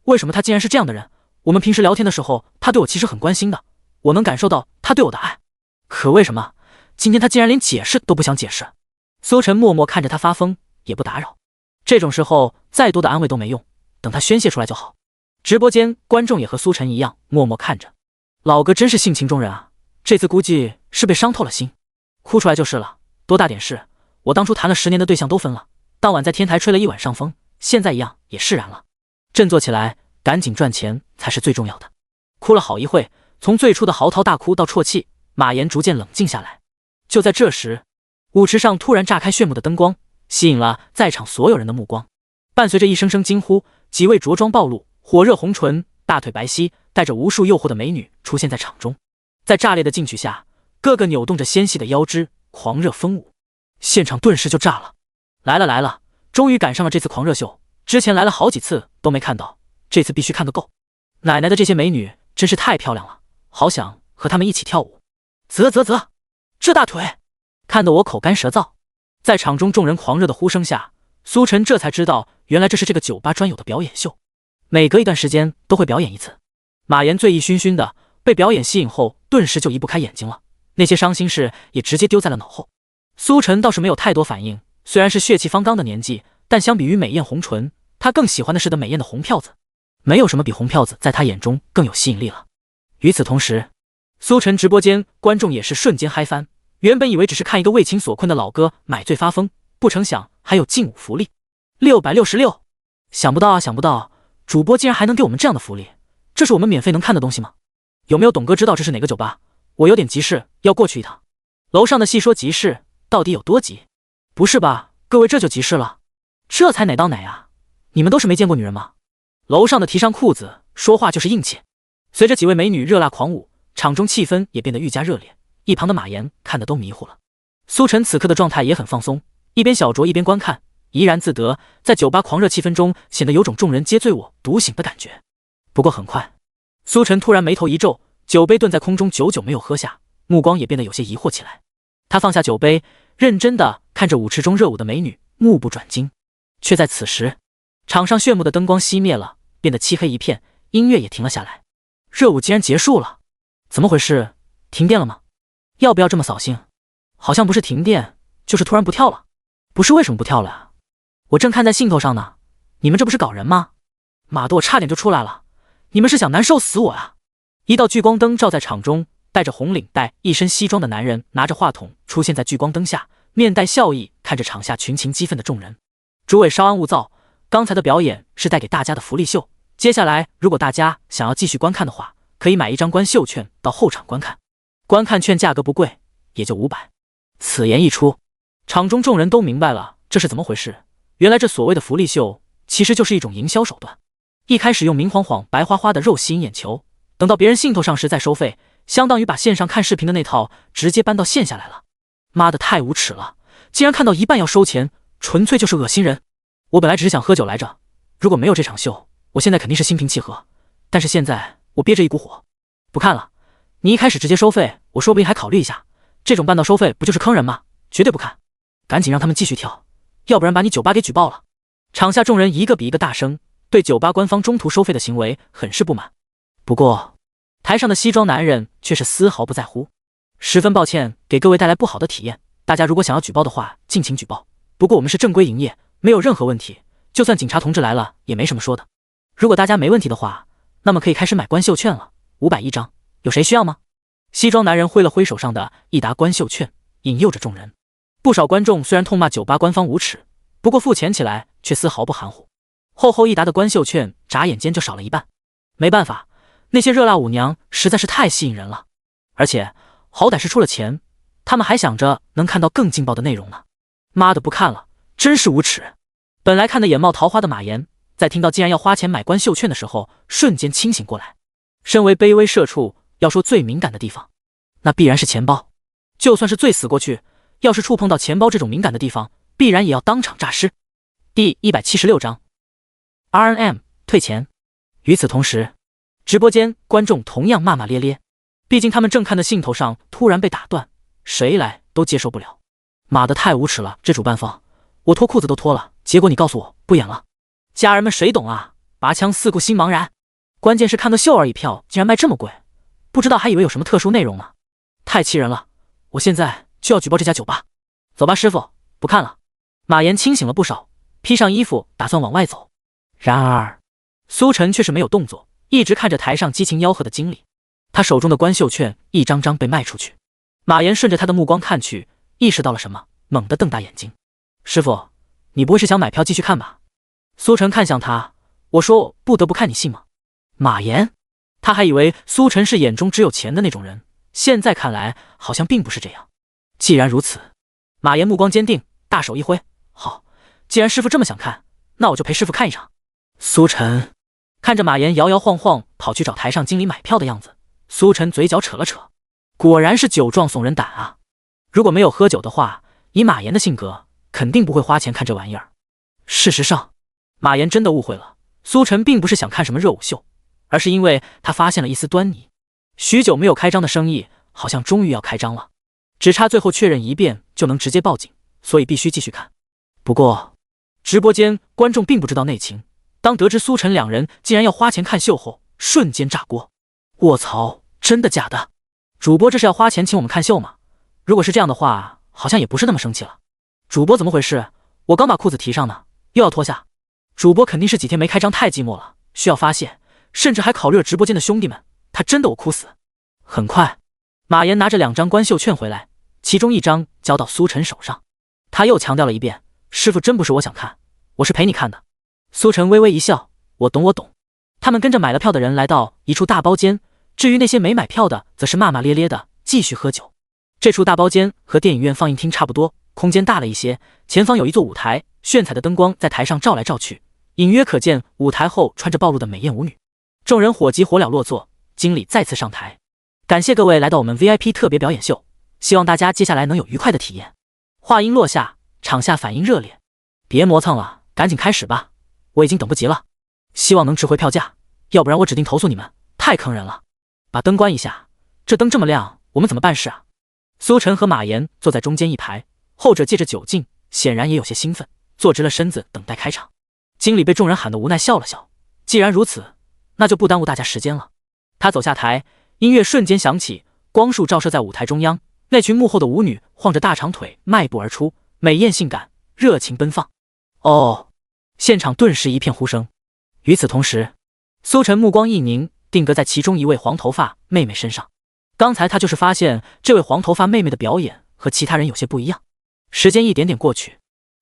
为什么他竟然是这样的人。我们平时聊天的时候，他对我其实很关心的，我能感受到他对我的爱，可为什么今天他竟然连解释都不想解释？苏晨默默看着他发疯，也不打扰。这种时候再多的安慰都没用，等他宣泄出来就好。直播间观众也和苏晨一样默默看着。老哥真是性情中人啊，这次估计是被伤透了心，哭出来就是了，多大点事。我当初谈了10年的对象都分了，当晚在天台吹了一晚上风，现在一样也释然了。振作起来，赶紧赚钱才是最重要的。哭了好一会，从最初的嚎啕大哭到啜泣，马岩逐渐冷静下来。就在这时，舞池上突然炸开炫目的灯光，吸引了在场所有人的目光。伴随着一声声惊呼，几位着装暴露、火热红唇、大腿白皙、带着无数诱惑的美女出现在场中。在炸裂的进取下，个个扭动着纤细的腰肢，狂热风舞，现场顿时就炸了。来了来了，终于赶上了这次狂热秀，之前来了好几次都没看到，这次必须看个够。奶奶的，这些美女真是太漂亮了，好想和她们一起跳舞。啧，这大腿，看得我口干舌燥。在场中众人狂热的呼声下，苏晨这才知道，原来这是这个酒吧专有的表演秀，每隔一段时间都会表演一次。马岩醉意醺醺的，被表演吸引后，顿时就移不开眼睛了，那些伤心事也直接丢在了脑后。苏晨倒是没有太多反应，虽然是血气方刚的年纪，但相比于美艳红唇，他更喜欢的是的美艳的红票子，没有什么比红票子在他眼中更有吸引力了。与此同时，苏晨直播间观众也是瞬间嗨翻，原本以为只是看一个为情所困的老哥买醉发疯，不成想还有劲舞福利，666，想不到主播竟然还能给我们这样的福利，这是我们免费能看的东西吗？有没有懂哥知道这是哪个酒吧？我有点急事要过去一趟。楼上的细说急事到底有多急？不是吧，各位这就急事了？这才哪到哪啊？你们都是没见过女人吗？楼上的提上裤子，说话就是硬气。随着几位美女热辣狂舞，场中气氛也变得愈加热烈，一旁的马岩看得都迷糊了。苏晨此刻的状态也很放松，一边小酌一边观看，怡然自得，在酒吧狂热气氛中显得有种众人皆醉我独醒的感觉。不过很快，苏晨突然眉头一皱，酒杯顿在空中久久没有喝下，目光也变得有些疑惑起来。他放下酒杯，认真地看着舞池中热舞的美女，目不转睛。却在此时，场上炫目的灯光熄灭了，变得漆黑一片，音乐也停了下来。热舞竟然结束了，怎么回事？停电了吗？要不要这么扫兴？好像不是停电，就是突然不跳了。不是为什么不跳了啊？我正看在兴头上呢，你们这不是搞人吗？妈的，我差点就出来了，你们是想难受死我啊！一道聚光灯照在场中，戴着红领带、一身西装的男人拿着话筒出现在聚光灯下，面带笑意看着场下群情激愤的众人。诸位稍安勿躁，刚才的表演是带给大家的福利秀，接下来如果大家想要继续观看的话，可以买1张观秀券到后场观看，观看券价格不贵，也就500。此言一出，场中众人都明白了这是怎么回事。原来这所谓的福利秀其实就是一种营销手段，一开始用明晃晃白花花的肉吸引眼球，等到别人兴头上时再收费，相当于把线上看视频的那套直接搬到线下来了。妈的，太无耻了，竟然看到一半要收钱，纯粹就是恶心人。我本来只是想喝酒来着，如果没有这场秀，我现在肯定是心平气和，但是现在我憋着一股火，不看了。你一开始直接收费，我说不定还考虑一下，这种半道收费不就是坑人吗？绝对不看，赶紧让他们继续跳，要不然把你酒吧给举报了。场下众人一个比一个大声，对酒吧官方中途收费的行为很是不满。不过台上的西装男人却是丝毫不在乎，十分抱歉给各位带来不好的体验，大家如果想要举报的话尽情举报，不过我们是正规营业，没有任何问题，就算警察同志来了也没什么说的。如果大家没问题的话，那么可以开始买观秀券了，500一张，有谁需要吗？西装男人挥了挥手上的一沓观秀券，引诱着众人。不少观众虽然痛骂酒吧官方无耻，不过付钱起来却丝毫不含糊。厚厚一沓的观秀券眨眼间就少了一半。没办法，那些热辣舞娘实在是太吸引人了，而且好歹是出了钱，他们还想着能看到更劲爆的内容呢。妈的，不看了，真是无耻！本来看得眼冒桃花的马岩，在听到竟然要花钱买观秀券的时候，瞬间清醒过来。身为卑微社畜，要说最敏感的地方，那必然是钱包。就算是醉死过去，要是触碰到钱包这种敏感的地方，必然也要当场诈尸。第176章 RNM 退钱。与此同时，直播间观众同样骂骂咧咧，毕竟他们正看的兴头上突然被打断，谁来都接受不了。妈的，太无耻了！这主办方，我脱裤子都脱了，结果你告诉我不演了。家人们谁懂啊？拔枪四顾心茫然。关键是看个秀儿一票竟然卖这么贵，不知道还以为有什么特殊内容呢，太气人了！我现在就要举报这家酒吧。走吧，师傅，不看了。马岩清醒了不少，披上衣服打算往外走。然而苏晨却是没有动作，一直看着台上激情吆喝的经理。他手中的观秀券一张张被卖出去。马岩顺着他的目光看去，意识到了什么，猛地瞪大眼睛。师傅，你不会是想买票继续看吧？苏晨看向他，我说不得不看，你信吗？马岩，他还以为苏晨是眼中只有钱的那种人，现在看来好像并不是这样。既然如此，马岩目光坚定，大手一挥，好，既然师傅这么想看，那我就陪师傅看一场。苏晨看着马岩摇摇晃晃跑去找台上经理买票的样子，苏晨嘴角扯了扯，果然是酒壮怂人胆啊！如果没有喝酒的话，以马岩的性格，肯定不会花钱看这玩意儿。事实上，马岩真的误会了，苏晨并不是想看什么热舞秀，而是因为他发现了一丝端倪。许久没有开张的生意，好像终于要开张了，只差最后确认一遍就能直接报警，所以必须继续看。不过，直播间观众并不知道内情。当得知苏晨两人竟然要花钱看秀后，瞬间炸锅！卧槽，真的假的？主播这是要花钱请我们看秀吗？如果是这样的话，好像也不是那么生气了。主播怎么回事？我刚把裤子提上呢，又要脱下。主播肯定是几天没开张太寂寞了，需要发泄，甚至还考虑了直播间的兄弟们，他真的我哭死。很快，马岩拿着2张观秀券回来，其中1张交到苏晨手上，他又强调了一遍：师傅真不是我想看，我是陪你看的。苏晨微微一笑，我懂我懂。他们跟着买了票的人来到一处大包间，至于那些没买票的则是骂骂咧咧的继续喝酒。这处大包间和电影院放映厅差不多，空间大了一些，前方有一座舞台，炫彩的灯光在台上照来照去，隐约可见舞台后穿着暴露的美艳舞女。众人火急火燎落座，经理再次上台，感谢各位来到我们 VIP 特别表演秀，希望大家接下来能有愉快的体验。话音落下，场下反应热烈，别磨蹭了，赶紧开始吧，我已经等不及了，希望能值回票价，要不然我指定投诉你们，太坑人了。把灯关一下，这灯这么亮，我们怎么办事啊？苏晨和马岩坐在中间一排，后者借着酒劲，显然也有些兴奋，坐直了身子等待开场。经理被众人喊得无奈笑了笑，既然如此，那就不耽误大家时间了。他走下台，音乐瞬间响起，光束照射在舞台中央，那群幕后的舞女晃着大长腿迈步而出，美艳性感，热情奔放。哦，现场顿时一片呼声。与此同时，苏晨目光一凝，定格在其中一位黄头发妹妹身上。刚才他就是发现这位黄头发妹妹的表演和其他人有些不一样。时间一点点过去，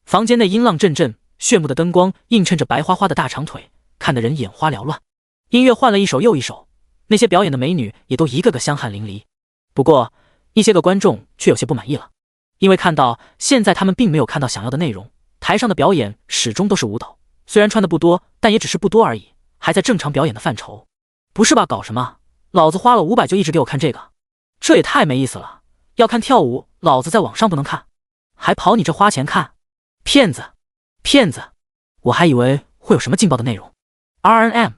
房间内音浪阵阵，炫目的灯光映衬着白花花的大长腿，看得人眼花缭乱。音乐换了一首又一首，那些表演的美女也都一个个香汗淋漓。不过，一些个观众却有些不满意了，因为看到现在他们并没有看到想要的内容。台上的表演始终都是舞蹈，虽然穿的不多，但也只是不多而已，还在正常表演的范畴。不是吧？搞什么？老子花了500就一直给我看这个，这也太没意思了。要看跳舞，老子在网上不能看，还跑你这花钱看？骗子！骗子！我还以为会有什么劲爆的内容。RNM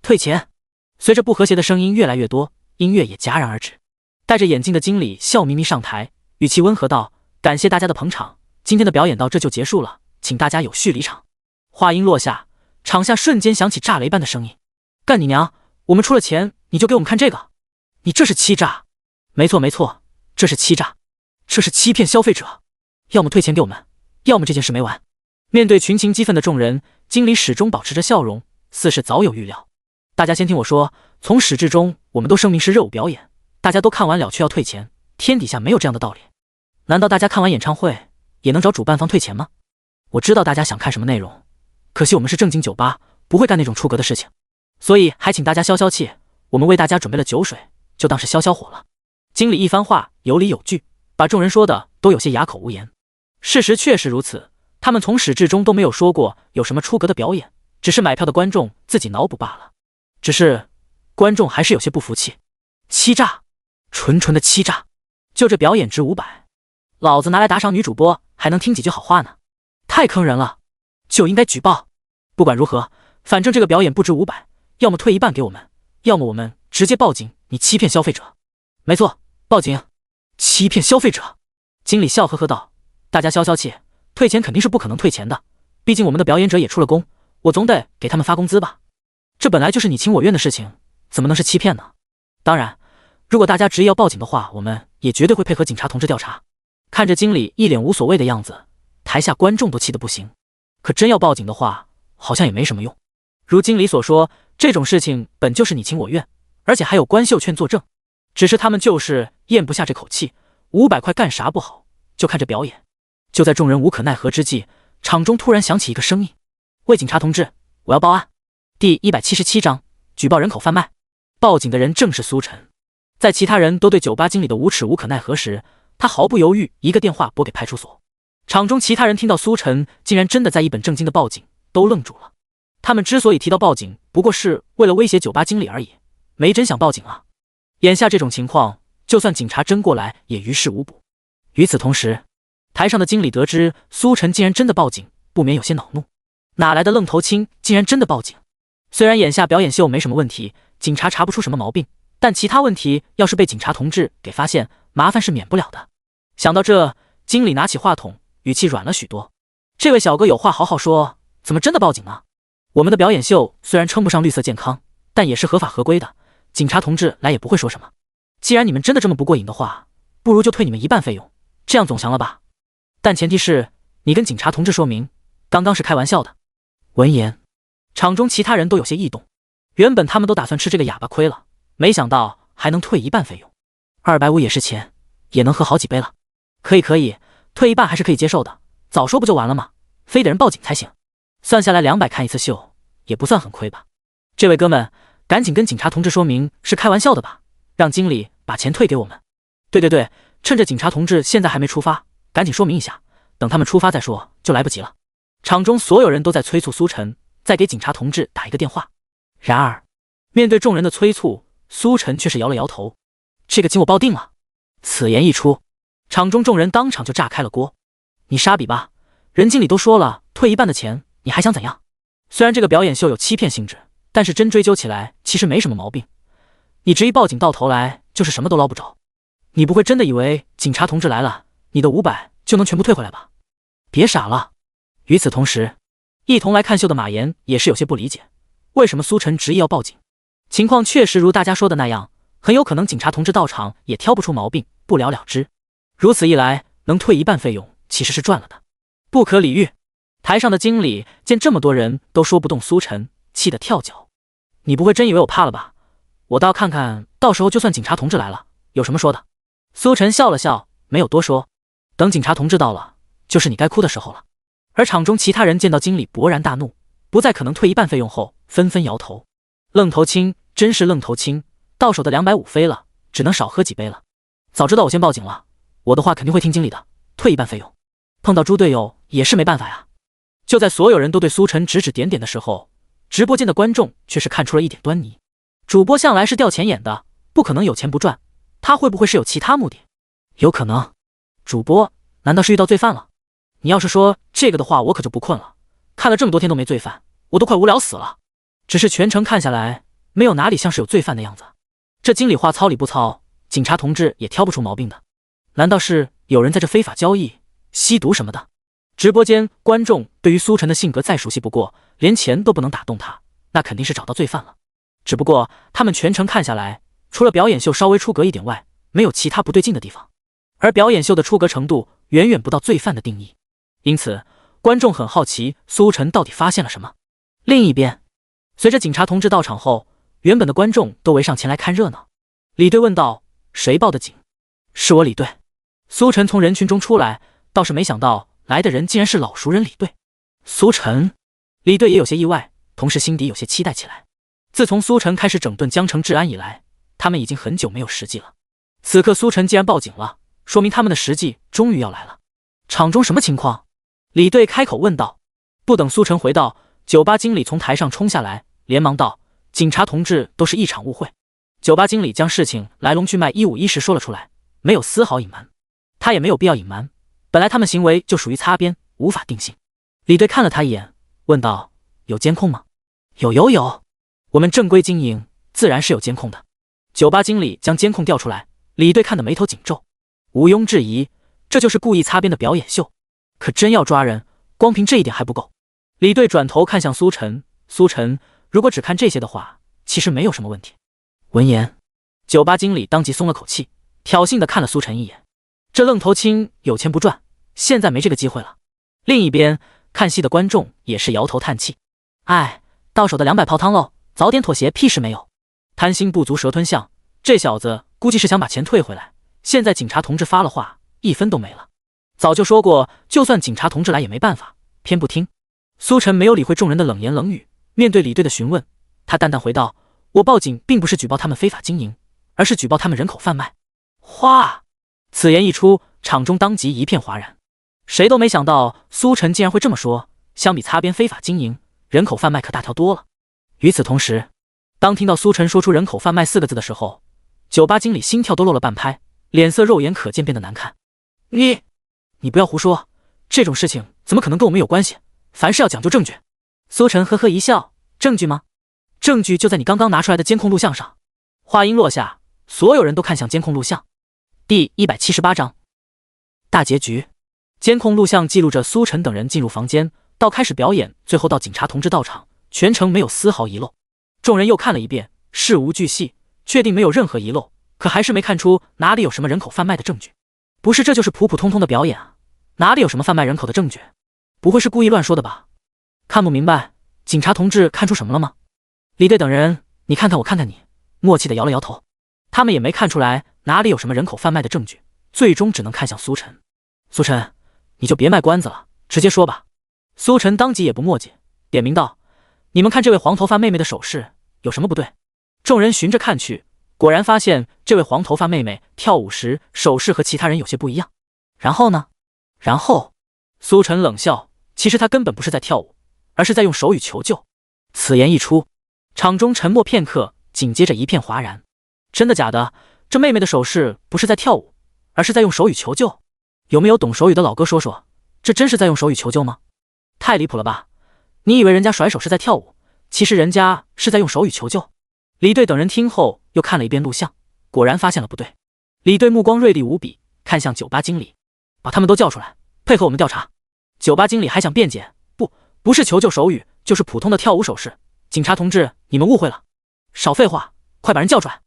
退钱。随着不和谐的声音越来越多，音乐也戛然而止。戴着眼镜的经理笑眯眯上台，语气温和道：感谢大家的捧场，今天的表演到这就结束了，请大家有序离场。话音落下，场下瞬间响起炸雷般的声音：干你娘！我们出了钱，你就给我们看这个？你这是欺诈！没错没错，这是欺诈，这是欺骗消费者！要么退钱给我们，要么这件事没完。面对群情激愤的众人，经理始终保持着笑容，似是早有预料。大家先听我说，从始至终，我们都声明是热舞表演，大家都看完了却要退钱，天底下没有这样的道理。难道大家看完演唱会也能找主办方退钱吗？我知道大家想看什么内容，可惜我们是正经酒吧，不会干那种出格的事情，所以还请大家消消气，我们为大家准备了酒水，就当是消消火了。经理一番话有理有据，把众人说的都有些哑口无言。事实确实如此，他们从始至终都没有说过有什么出格的表演，只是买票的观众自己脑补罢了。只是观众还是有些不服气，欺诈，纯纯的欺诈！就这表演值500，老子拿来打赏女主播还能听几句好话呢，太坑人了，就应该举报。不管如何，反正这个表演不值500，要么退一半给我们，要么我们直接报警，你欺骗消费者。没错，报警，欺骗消费者。经理笑呵呵道：大家消消气，退钱肯定是不可能退钱的，毕竟我们的表演者也出了工，我总得给他们发工资吧。这本来就是你情我愿的事情，怎么能是欺骗呢？当然，如果大家执意要报警的话，我们也绝对会配合警察同志调查。看着经理一脸无所谓的样子，台下观众都气得不行。可真要报警的话，好像也没什么用。如经理所说，这种事情本就是你情我愿，而且还有关秀券作证，只是他们就是咽不下这口气，500块干啥不好，就看这表演。就在众人无可奈何之际，场中突然响起一个声音：喂，警察同志，我要报案。第177章举报人口贩卖。报警的人正是苏晨。在其他人都对酒吧经理的无耻无可奈何时，他毫不犹豫一个电话拨给派出所。场中其他人听到苏晨竟然真的在一本正经的报警，都愣住了。他们之所以提到报警，不过是为了威胁酒吧经理而已，没真想报警啊。眼下这种情况，就算警察真过来也于事无补。与此同时，台上的经理得知苏晨竟然真的报警，不免有些恼怒。哪来的愣头青竟然真的报警？虽然眼下表演秀没什么问题，警察查不出什么毛病，但其他问题要是被警察同志给发现，麻烦是免不了的。想到这，经理拿起话筒，语气软了许多：这位小哥有话好好说，怎么真的报警呢？我们的表演秀虽然称不上绿色健康，但也是合法合规的，警察同志来也不会说什么。既然你们真的这么不过瘾的话，不如就退你们一半费用，这样总行了吧？但前提是你跟警察同志说明，刚刚是开玩笑的。闻言，场中其他人都有些异动，原本他们都打算吃这个哑巴亏了，没想到还能退一半费用，250也是钱，也能喝好几杯了。可以，退一半还是可以接受的，早说不就完了吗？非得人报警才行。算下来200看一次秀，也不算很亏吧？这位哥们，赶紧跟警察同志说明是开玩笑的吧，让经理把钱退给我们。对，趁着警察同志现在还没出发，赶紧说明一下，等他们出发再说就来不及了。场中所有人都在催促苏晨再给警察同志打一个电话，然而面对众人的催促，苏晨却是摇了摇头：这个警我报定了。此言一出，场中众人当场就炸开了锅。你傻逼吧，人经理都说了退一半的钱，你还想怎样？虽然这个表演秀有欺骗性质，但是真追究起来其实没什么毛病，你执意报警到头来就是什么都捞不着。你不会真的以为警察同志来了，你的500就能全部退回来吧？别傻了。与此同时，一同来看秀的马岩也是有些不理解，为什么苏晨执意要报警？情况确实如大家说的那样，很有可能警察同志到场也挑不出毛病，不了了之。如此一来，能退一半费用其实是赚了的，不可理喻。台上的经理见这么多人都说不动苏晨，气得跳脚。你不会真以为我怕了吧？我倒要看看，到时候就算警察同志来了，有什么说的。苏晨笑了笑，没有多说。等警察同志到了，就是你该哭的时候了。而场中其他人见到经理勃然大怒，不再可能退一半费用后，纷纷摇头。愣头青，真是愣头青，到手的250飞了，只能少喝几杯了。早知道我先报警了，我的话肯定会听经理的，退一半费用。碰到猪队友也是没办法呀。就在所有人都对苏晨指指点点的时候，直播间的观众却是看出了一点端倪。主播向来是掉钱眼的，不可能有钱不赚，他会不会是有其他目的？有可能。主播难道是遇到罪犯了？你要是说这个的话，我可就不困了。看了这么多天都没罪犯，我都快无聊死了。只是全程看下来，没有哪里像是有罪犯的样子。这经理话糙理不糙，警察同志也挑不出毛病的。难道是有人在这非法交易、吸毒什么的？直播间观众对于苏晨的性格再熟悉不过，连钱都不能打动他，那肯定是找到罪犯了。只不过他们全程看下来，除了表演秀稍微出格一点外，没有其他不对劲的地方。而表演秀的出格程度远远不到罪犯的定义，因此观众很好奇苏晨到底发现了什么。另一边，随着警察同志到场后，原本的观众都围上前来看热闹。李队问道：“谁报的警？”“是我，李队。”苏晨从人群中出来，倒是没想到来的人竟然是老熟人李队。苏晨，李队也有些意外，同时心底有些期待起来。自从苏晨开始整顿江城治安以来，他们已经很久没有实际了。此刻苏晨既然报警了，说明他们的实际终于要来了。场中什么情况？李队开口问道。不等苏晨回道，酒吧经理从台上冲下来，连忙道：“警察同志，都是一场误会。”酒吧经理将事情来龙去脉一五一十说了出来，没有丝毫隐瞒。他也没有必要隐瞒，本来他们行为就属于擦边，无法定性。李队看了他一眼，问道：“有监控吗？”“有，我们正规经营，自然是有监控的。”酒吧经理将监控调出来，李队看得眉头紧皱，毋庸置疑，这就是故意擦边的表演秀。可真要抓人，光凭这一点还不够。李队转头看向苏晨，苏晨，如果只看这些的话，其实没有什么问题。闻言，酒吧经理当即松了口气，挑衅地看了苏晨一眼。这愣头青有钱不赚，现在没这个机会了。另一边，看戏的观众也是摇头叹气：“哎，到手的200泡汤喽，早点妥协屁事没有。贪心不足蛇吞象，这小子估计是想把钱退回来。现在警察同志发了话，1分都没了。早就说过，就算警察同志来也没办法，偏不听。”苏晨没有理会众人的冷言冷语，面对李队的询问，他淡淡回道：“我报警并不是举报他们非法经营，而是举报他们人口贩卖。”哗！此言一出，场中当即一片哗然。谁都没想到苏晨竟然会这么说，相比擦边非法经营，人口贩卖可大条多了。与此同时，当听到苏晨说出人口贩卖4个字的时候，酒吧经理心跳都漏了半拍，脸色肉眼可见变得难看。你不要胡说，这种事情怎么可能跟我们有关系？凡事要讲究证据。苏晨呵呵一笑：“证据吗？证据就在你刚刚拿出来的监控录像上。”话音落下，所有人都看向监控录像。第178章大结局。监控录像记录着苏晨等人进入房间，到开始表演，最后到警察同志到场，全程没有丝毫遗漏。众人又看了一遍，事无巨细，确定没有任何遗漏，可还是没看出哪里有什么人口贩卖的证据。不是，这就是普普通通的表演啊，哪里有什么贩卖人口的证据？不会是故意乱说的吧？看不明白，警察同志看出什么了吗？李队等人，你看看我看看你，默契的摇了摇头。他们也没看出来哪里有什么人口贩卖的证据，最终只能看向苏晨。苏晨，你就别卖关子了，直接说吧。苏晨当即也不墨迹，点名道：“你们看这位黄头发妹妹的手势有什么不对？”众人循着看去，果然发现这位黄头发妹妹跳舞时手势和其他人有些不一样。然后呢？苏晨冷笑，其实他根本不是在跳舞，而是在用手语求救。此言一出，场中沉默片刻，紧接着一片哗然。真的假的？这妹妹的手势不是在跳舞，而是在用手语求救？有没有懂手语的老哥说说，这真是在用手语求救吗？太离谱了吧！你以为人家甩手是在跳舞，其实人家是在用手语求救。李队等人听后又看了一遍录像，果然发现了不对。李队目光锐利无比，看向酒吧经理：“把他们都叫出来，配合我们调查。”酒吧经理还想辩解：“不是求救手语，就是普通的跳舞手势。警察同志，你们误会了。”“少废话，快把人叫出来！”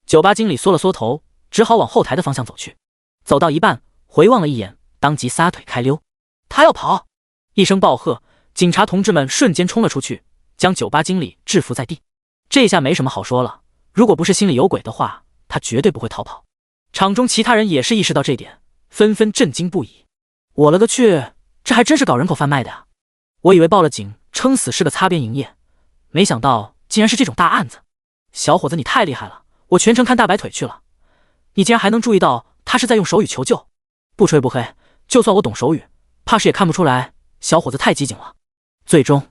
酒吧经理缩了缩头，只好往后台的方向走去。走到一半，回望了一眼，当即撒腿开溜。他要跑！一声暴喝，警察同志们瞬间冲了出去，将酒吧经理制服在地。这下没什么好说了，如果不是心里有鬼的话，他绝对不会逃跑。场中其他人也是意识到这点，纷纷震惊不已。我了个去，这还真是搞人口贩卖的呀！我以为报了警，撑死是个擦边营业，没想到竟然是这种大案子。小伙子，你太厉害了，我全程看大白腿去了，你竟然还能注意到他是在用手语求救。不吹不黑，就算我懂手语，怕是也看不出来，小伙子太机警了。最终，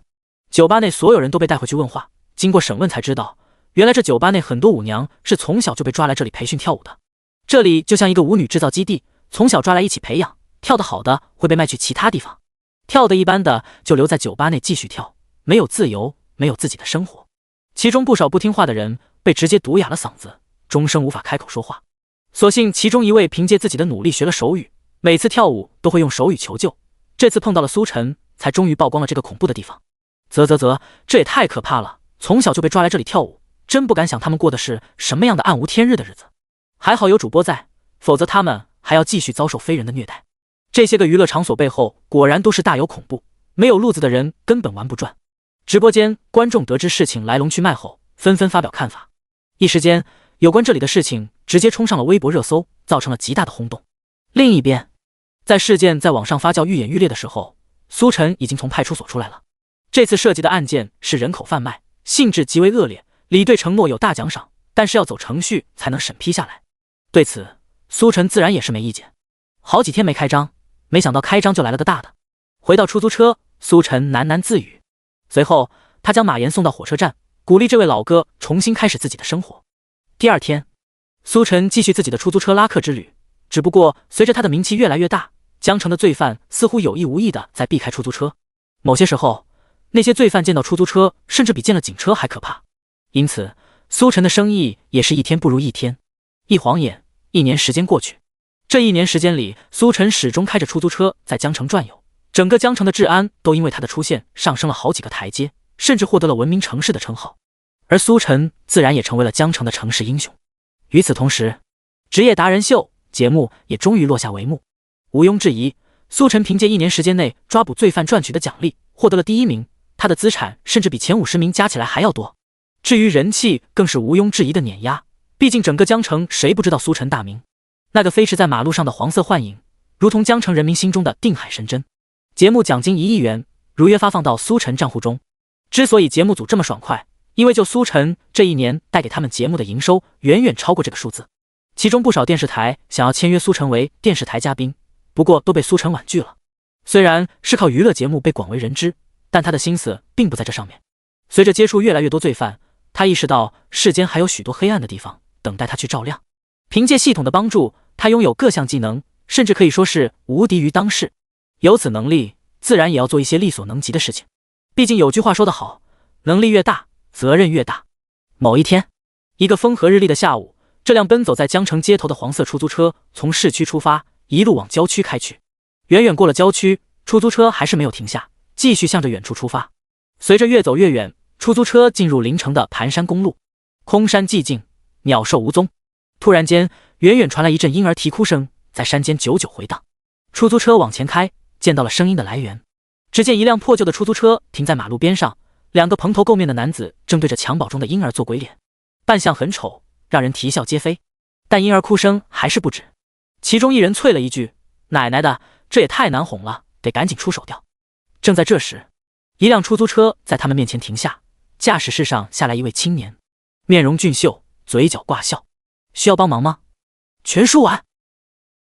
酒吧内所有人都被带回去问话，经过审问才知道，原来这酒吧内很多舞娘是从小就被抓来这里培训跳舞的。这里就像一个舞女制造基地，从小抓来一起培养，跳得好的会被卖去其他地方，跳得一般的就留在酒吧内继续跳，没有自由，没有自己的生活。其中不少不听话的人被直接毒哑了嗓子，终生无法开口说话。所幸其中一位凭借自己的努力学了手语，每次跳舞都会用手语求救，这次碰到了苏晨，才终于曝光了这个恐怖的地方。这也太可怕了，从小就被抓来这里跳舞，真不敢想他们过的是什么样的暗无天日的日子。还好有主播在，否则他们还要继续遭受非人的虐待。这些个娱乐场所背后果然都是大有恐怖，没有路子的人根本玩不转。直播间观众得知事情来龙去脉后，纷纷发表看法。一时间，有关这里的事情直接冲上了微博热搜，造成了极大的轰动。另一边，在事件在网上发酵愈演愈烈的时候，苏晨已经从派出所出来了。这次涉及的案件是人口贩卖，性质极为恶劣，李队承诺有大奖赏，但是要走程序才能审批下来。对此，苏晨自然也是没意见。好几天没开张，没想到开张就来了个大的。回到出租车，苏晨喃喃自语。随后，他将马岩送到火车站，鼓励这位老哥重新开始自己的生活。第二天，苏晨继续自己的出租车拉客之旅，只不过随着他的名气越来越大，江城的罪犯似乎有意无意的在避开出租车。某些时候，那些罪犯见到出租车甚至比见了警车还可怕。因此，苏晨的生意也是一天不如一天。一晃眼，1年时间过去。这1年时间里，苏晨始终开着出租车在江城转悠，整个江城的治安都因为他的出现上升了好几个台阶，甚至获得了文明城市的称号。而苏晨自然也成为了江城的城市英雄。与此同时，职业达人秀节目也终于落下帷幕。毋庸置疑，苏晨凭借1年时间内抓捕罪犯赚取的奖励，获得了第1名，他的资产甚至比前50名加起来还要多。至于人气，更是毋庸置疑的碾压，毕竟整个江城谁不知道苏晨大名？那个飞驰在马路上的黄色幻影，如同江城人民心中的定海神针。节目奖金1亿元，如约发放到苏晨账户中。之所以节目组这么爽快，因为就苏晨这1年带给他们节目的营收远远超过这个数字。其中不少电视台想要签约苏晨为电视台嘉宾，不过都被苏晨婉拒了。虽然是靠娱乐节目被广为人知，但他的心思并不在这上面。随着接触越来越多罪犯，他意识到世间还有许多黑暗的地方等待他去照亮。凭借系统的帮助，他拥有各项技能，甚至可以说是无敌于当世。有此能力，自然也要做一些力所能及的事情。毕竟有句话说得好，能力越大，责任越大。某一天，一个风和日丽的下午，这辆奔走在江城街头的黄色出租车从市区出发，一路往郊区开去。远远过了郊区，出租车还是没有停下，继续向着远处出发。随着越走越远，出租车进入临城的盘山公路。空山寂静，鸟兽无踪。突然间，远远传来一阵婴儿啼哭声，在山间久久回荡。出租车往前开，见到了声音的来源。只见一辆破旧的出租车停在马路边上，2个蓬头垢面的男子正对着襁褓中的婴儿做鬼脸，扮相很丑，让人啼笑皆非。但婴儿哭声还是不止。其中一人啐了一句：“奶奶的，这也太难哄了，得赶紧出手掉。”正在这时，一辆出租车在他们面前停下，驾驶室上下来一位青年，面容俊秀，嘴角挂笑。需要帮忙吗？全输完。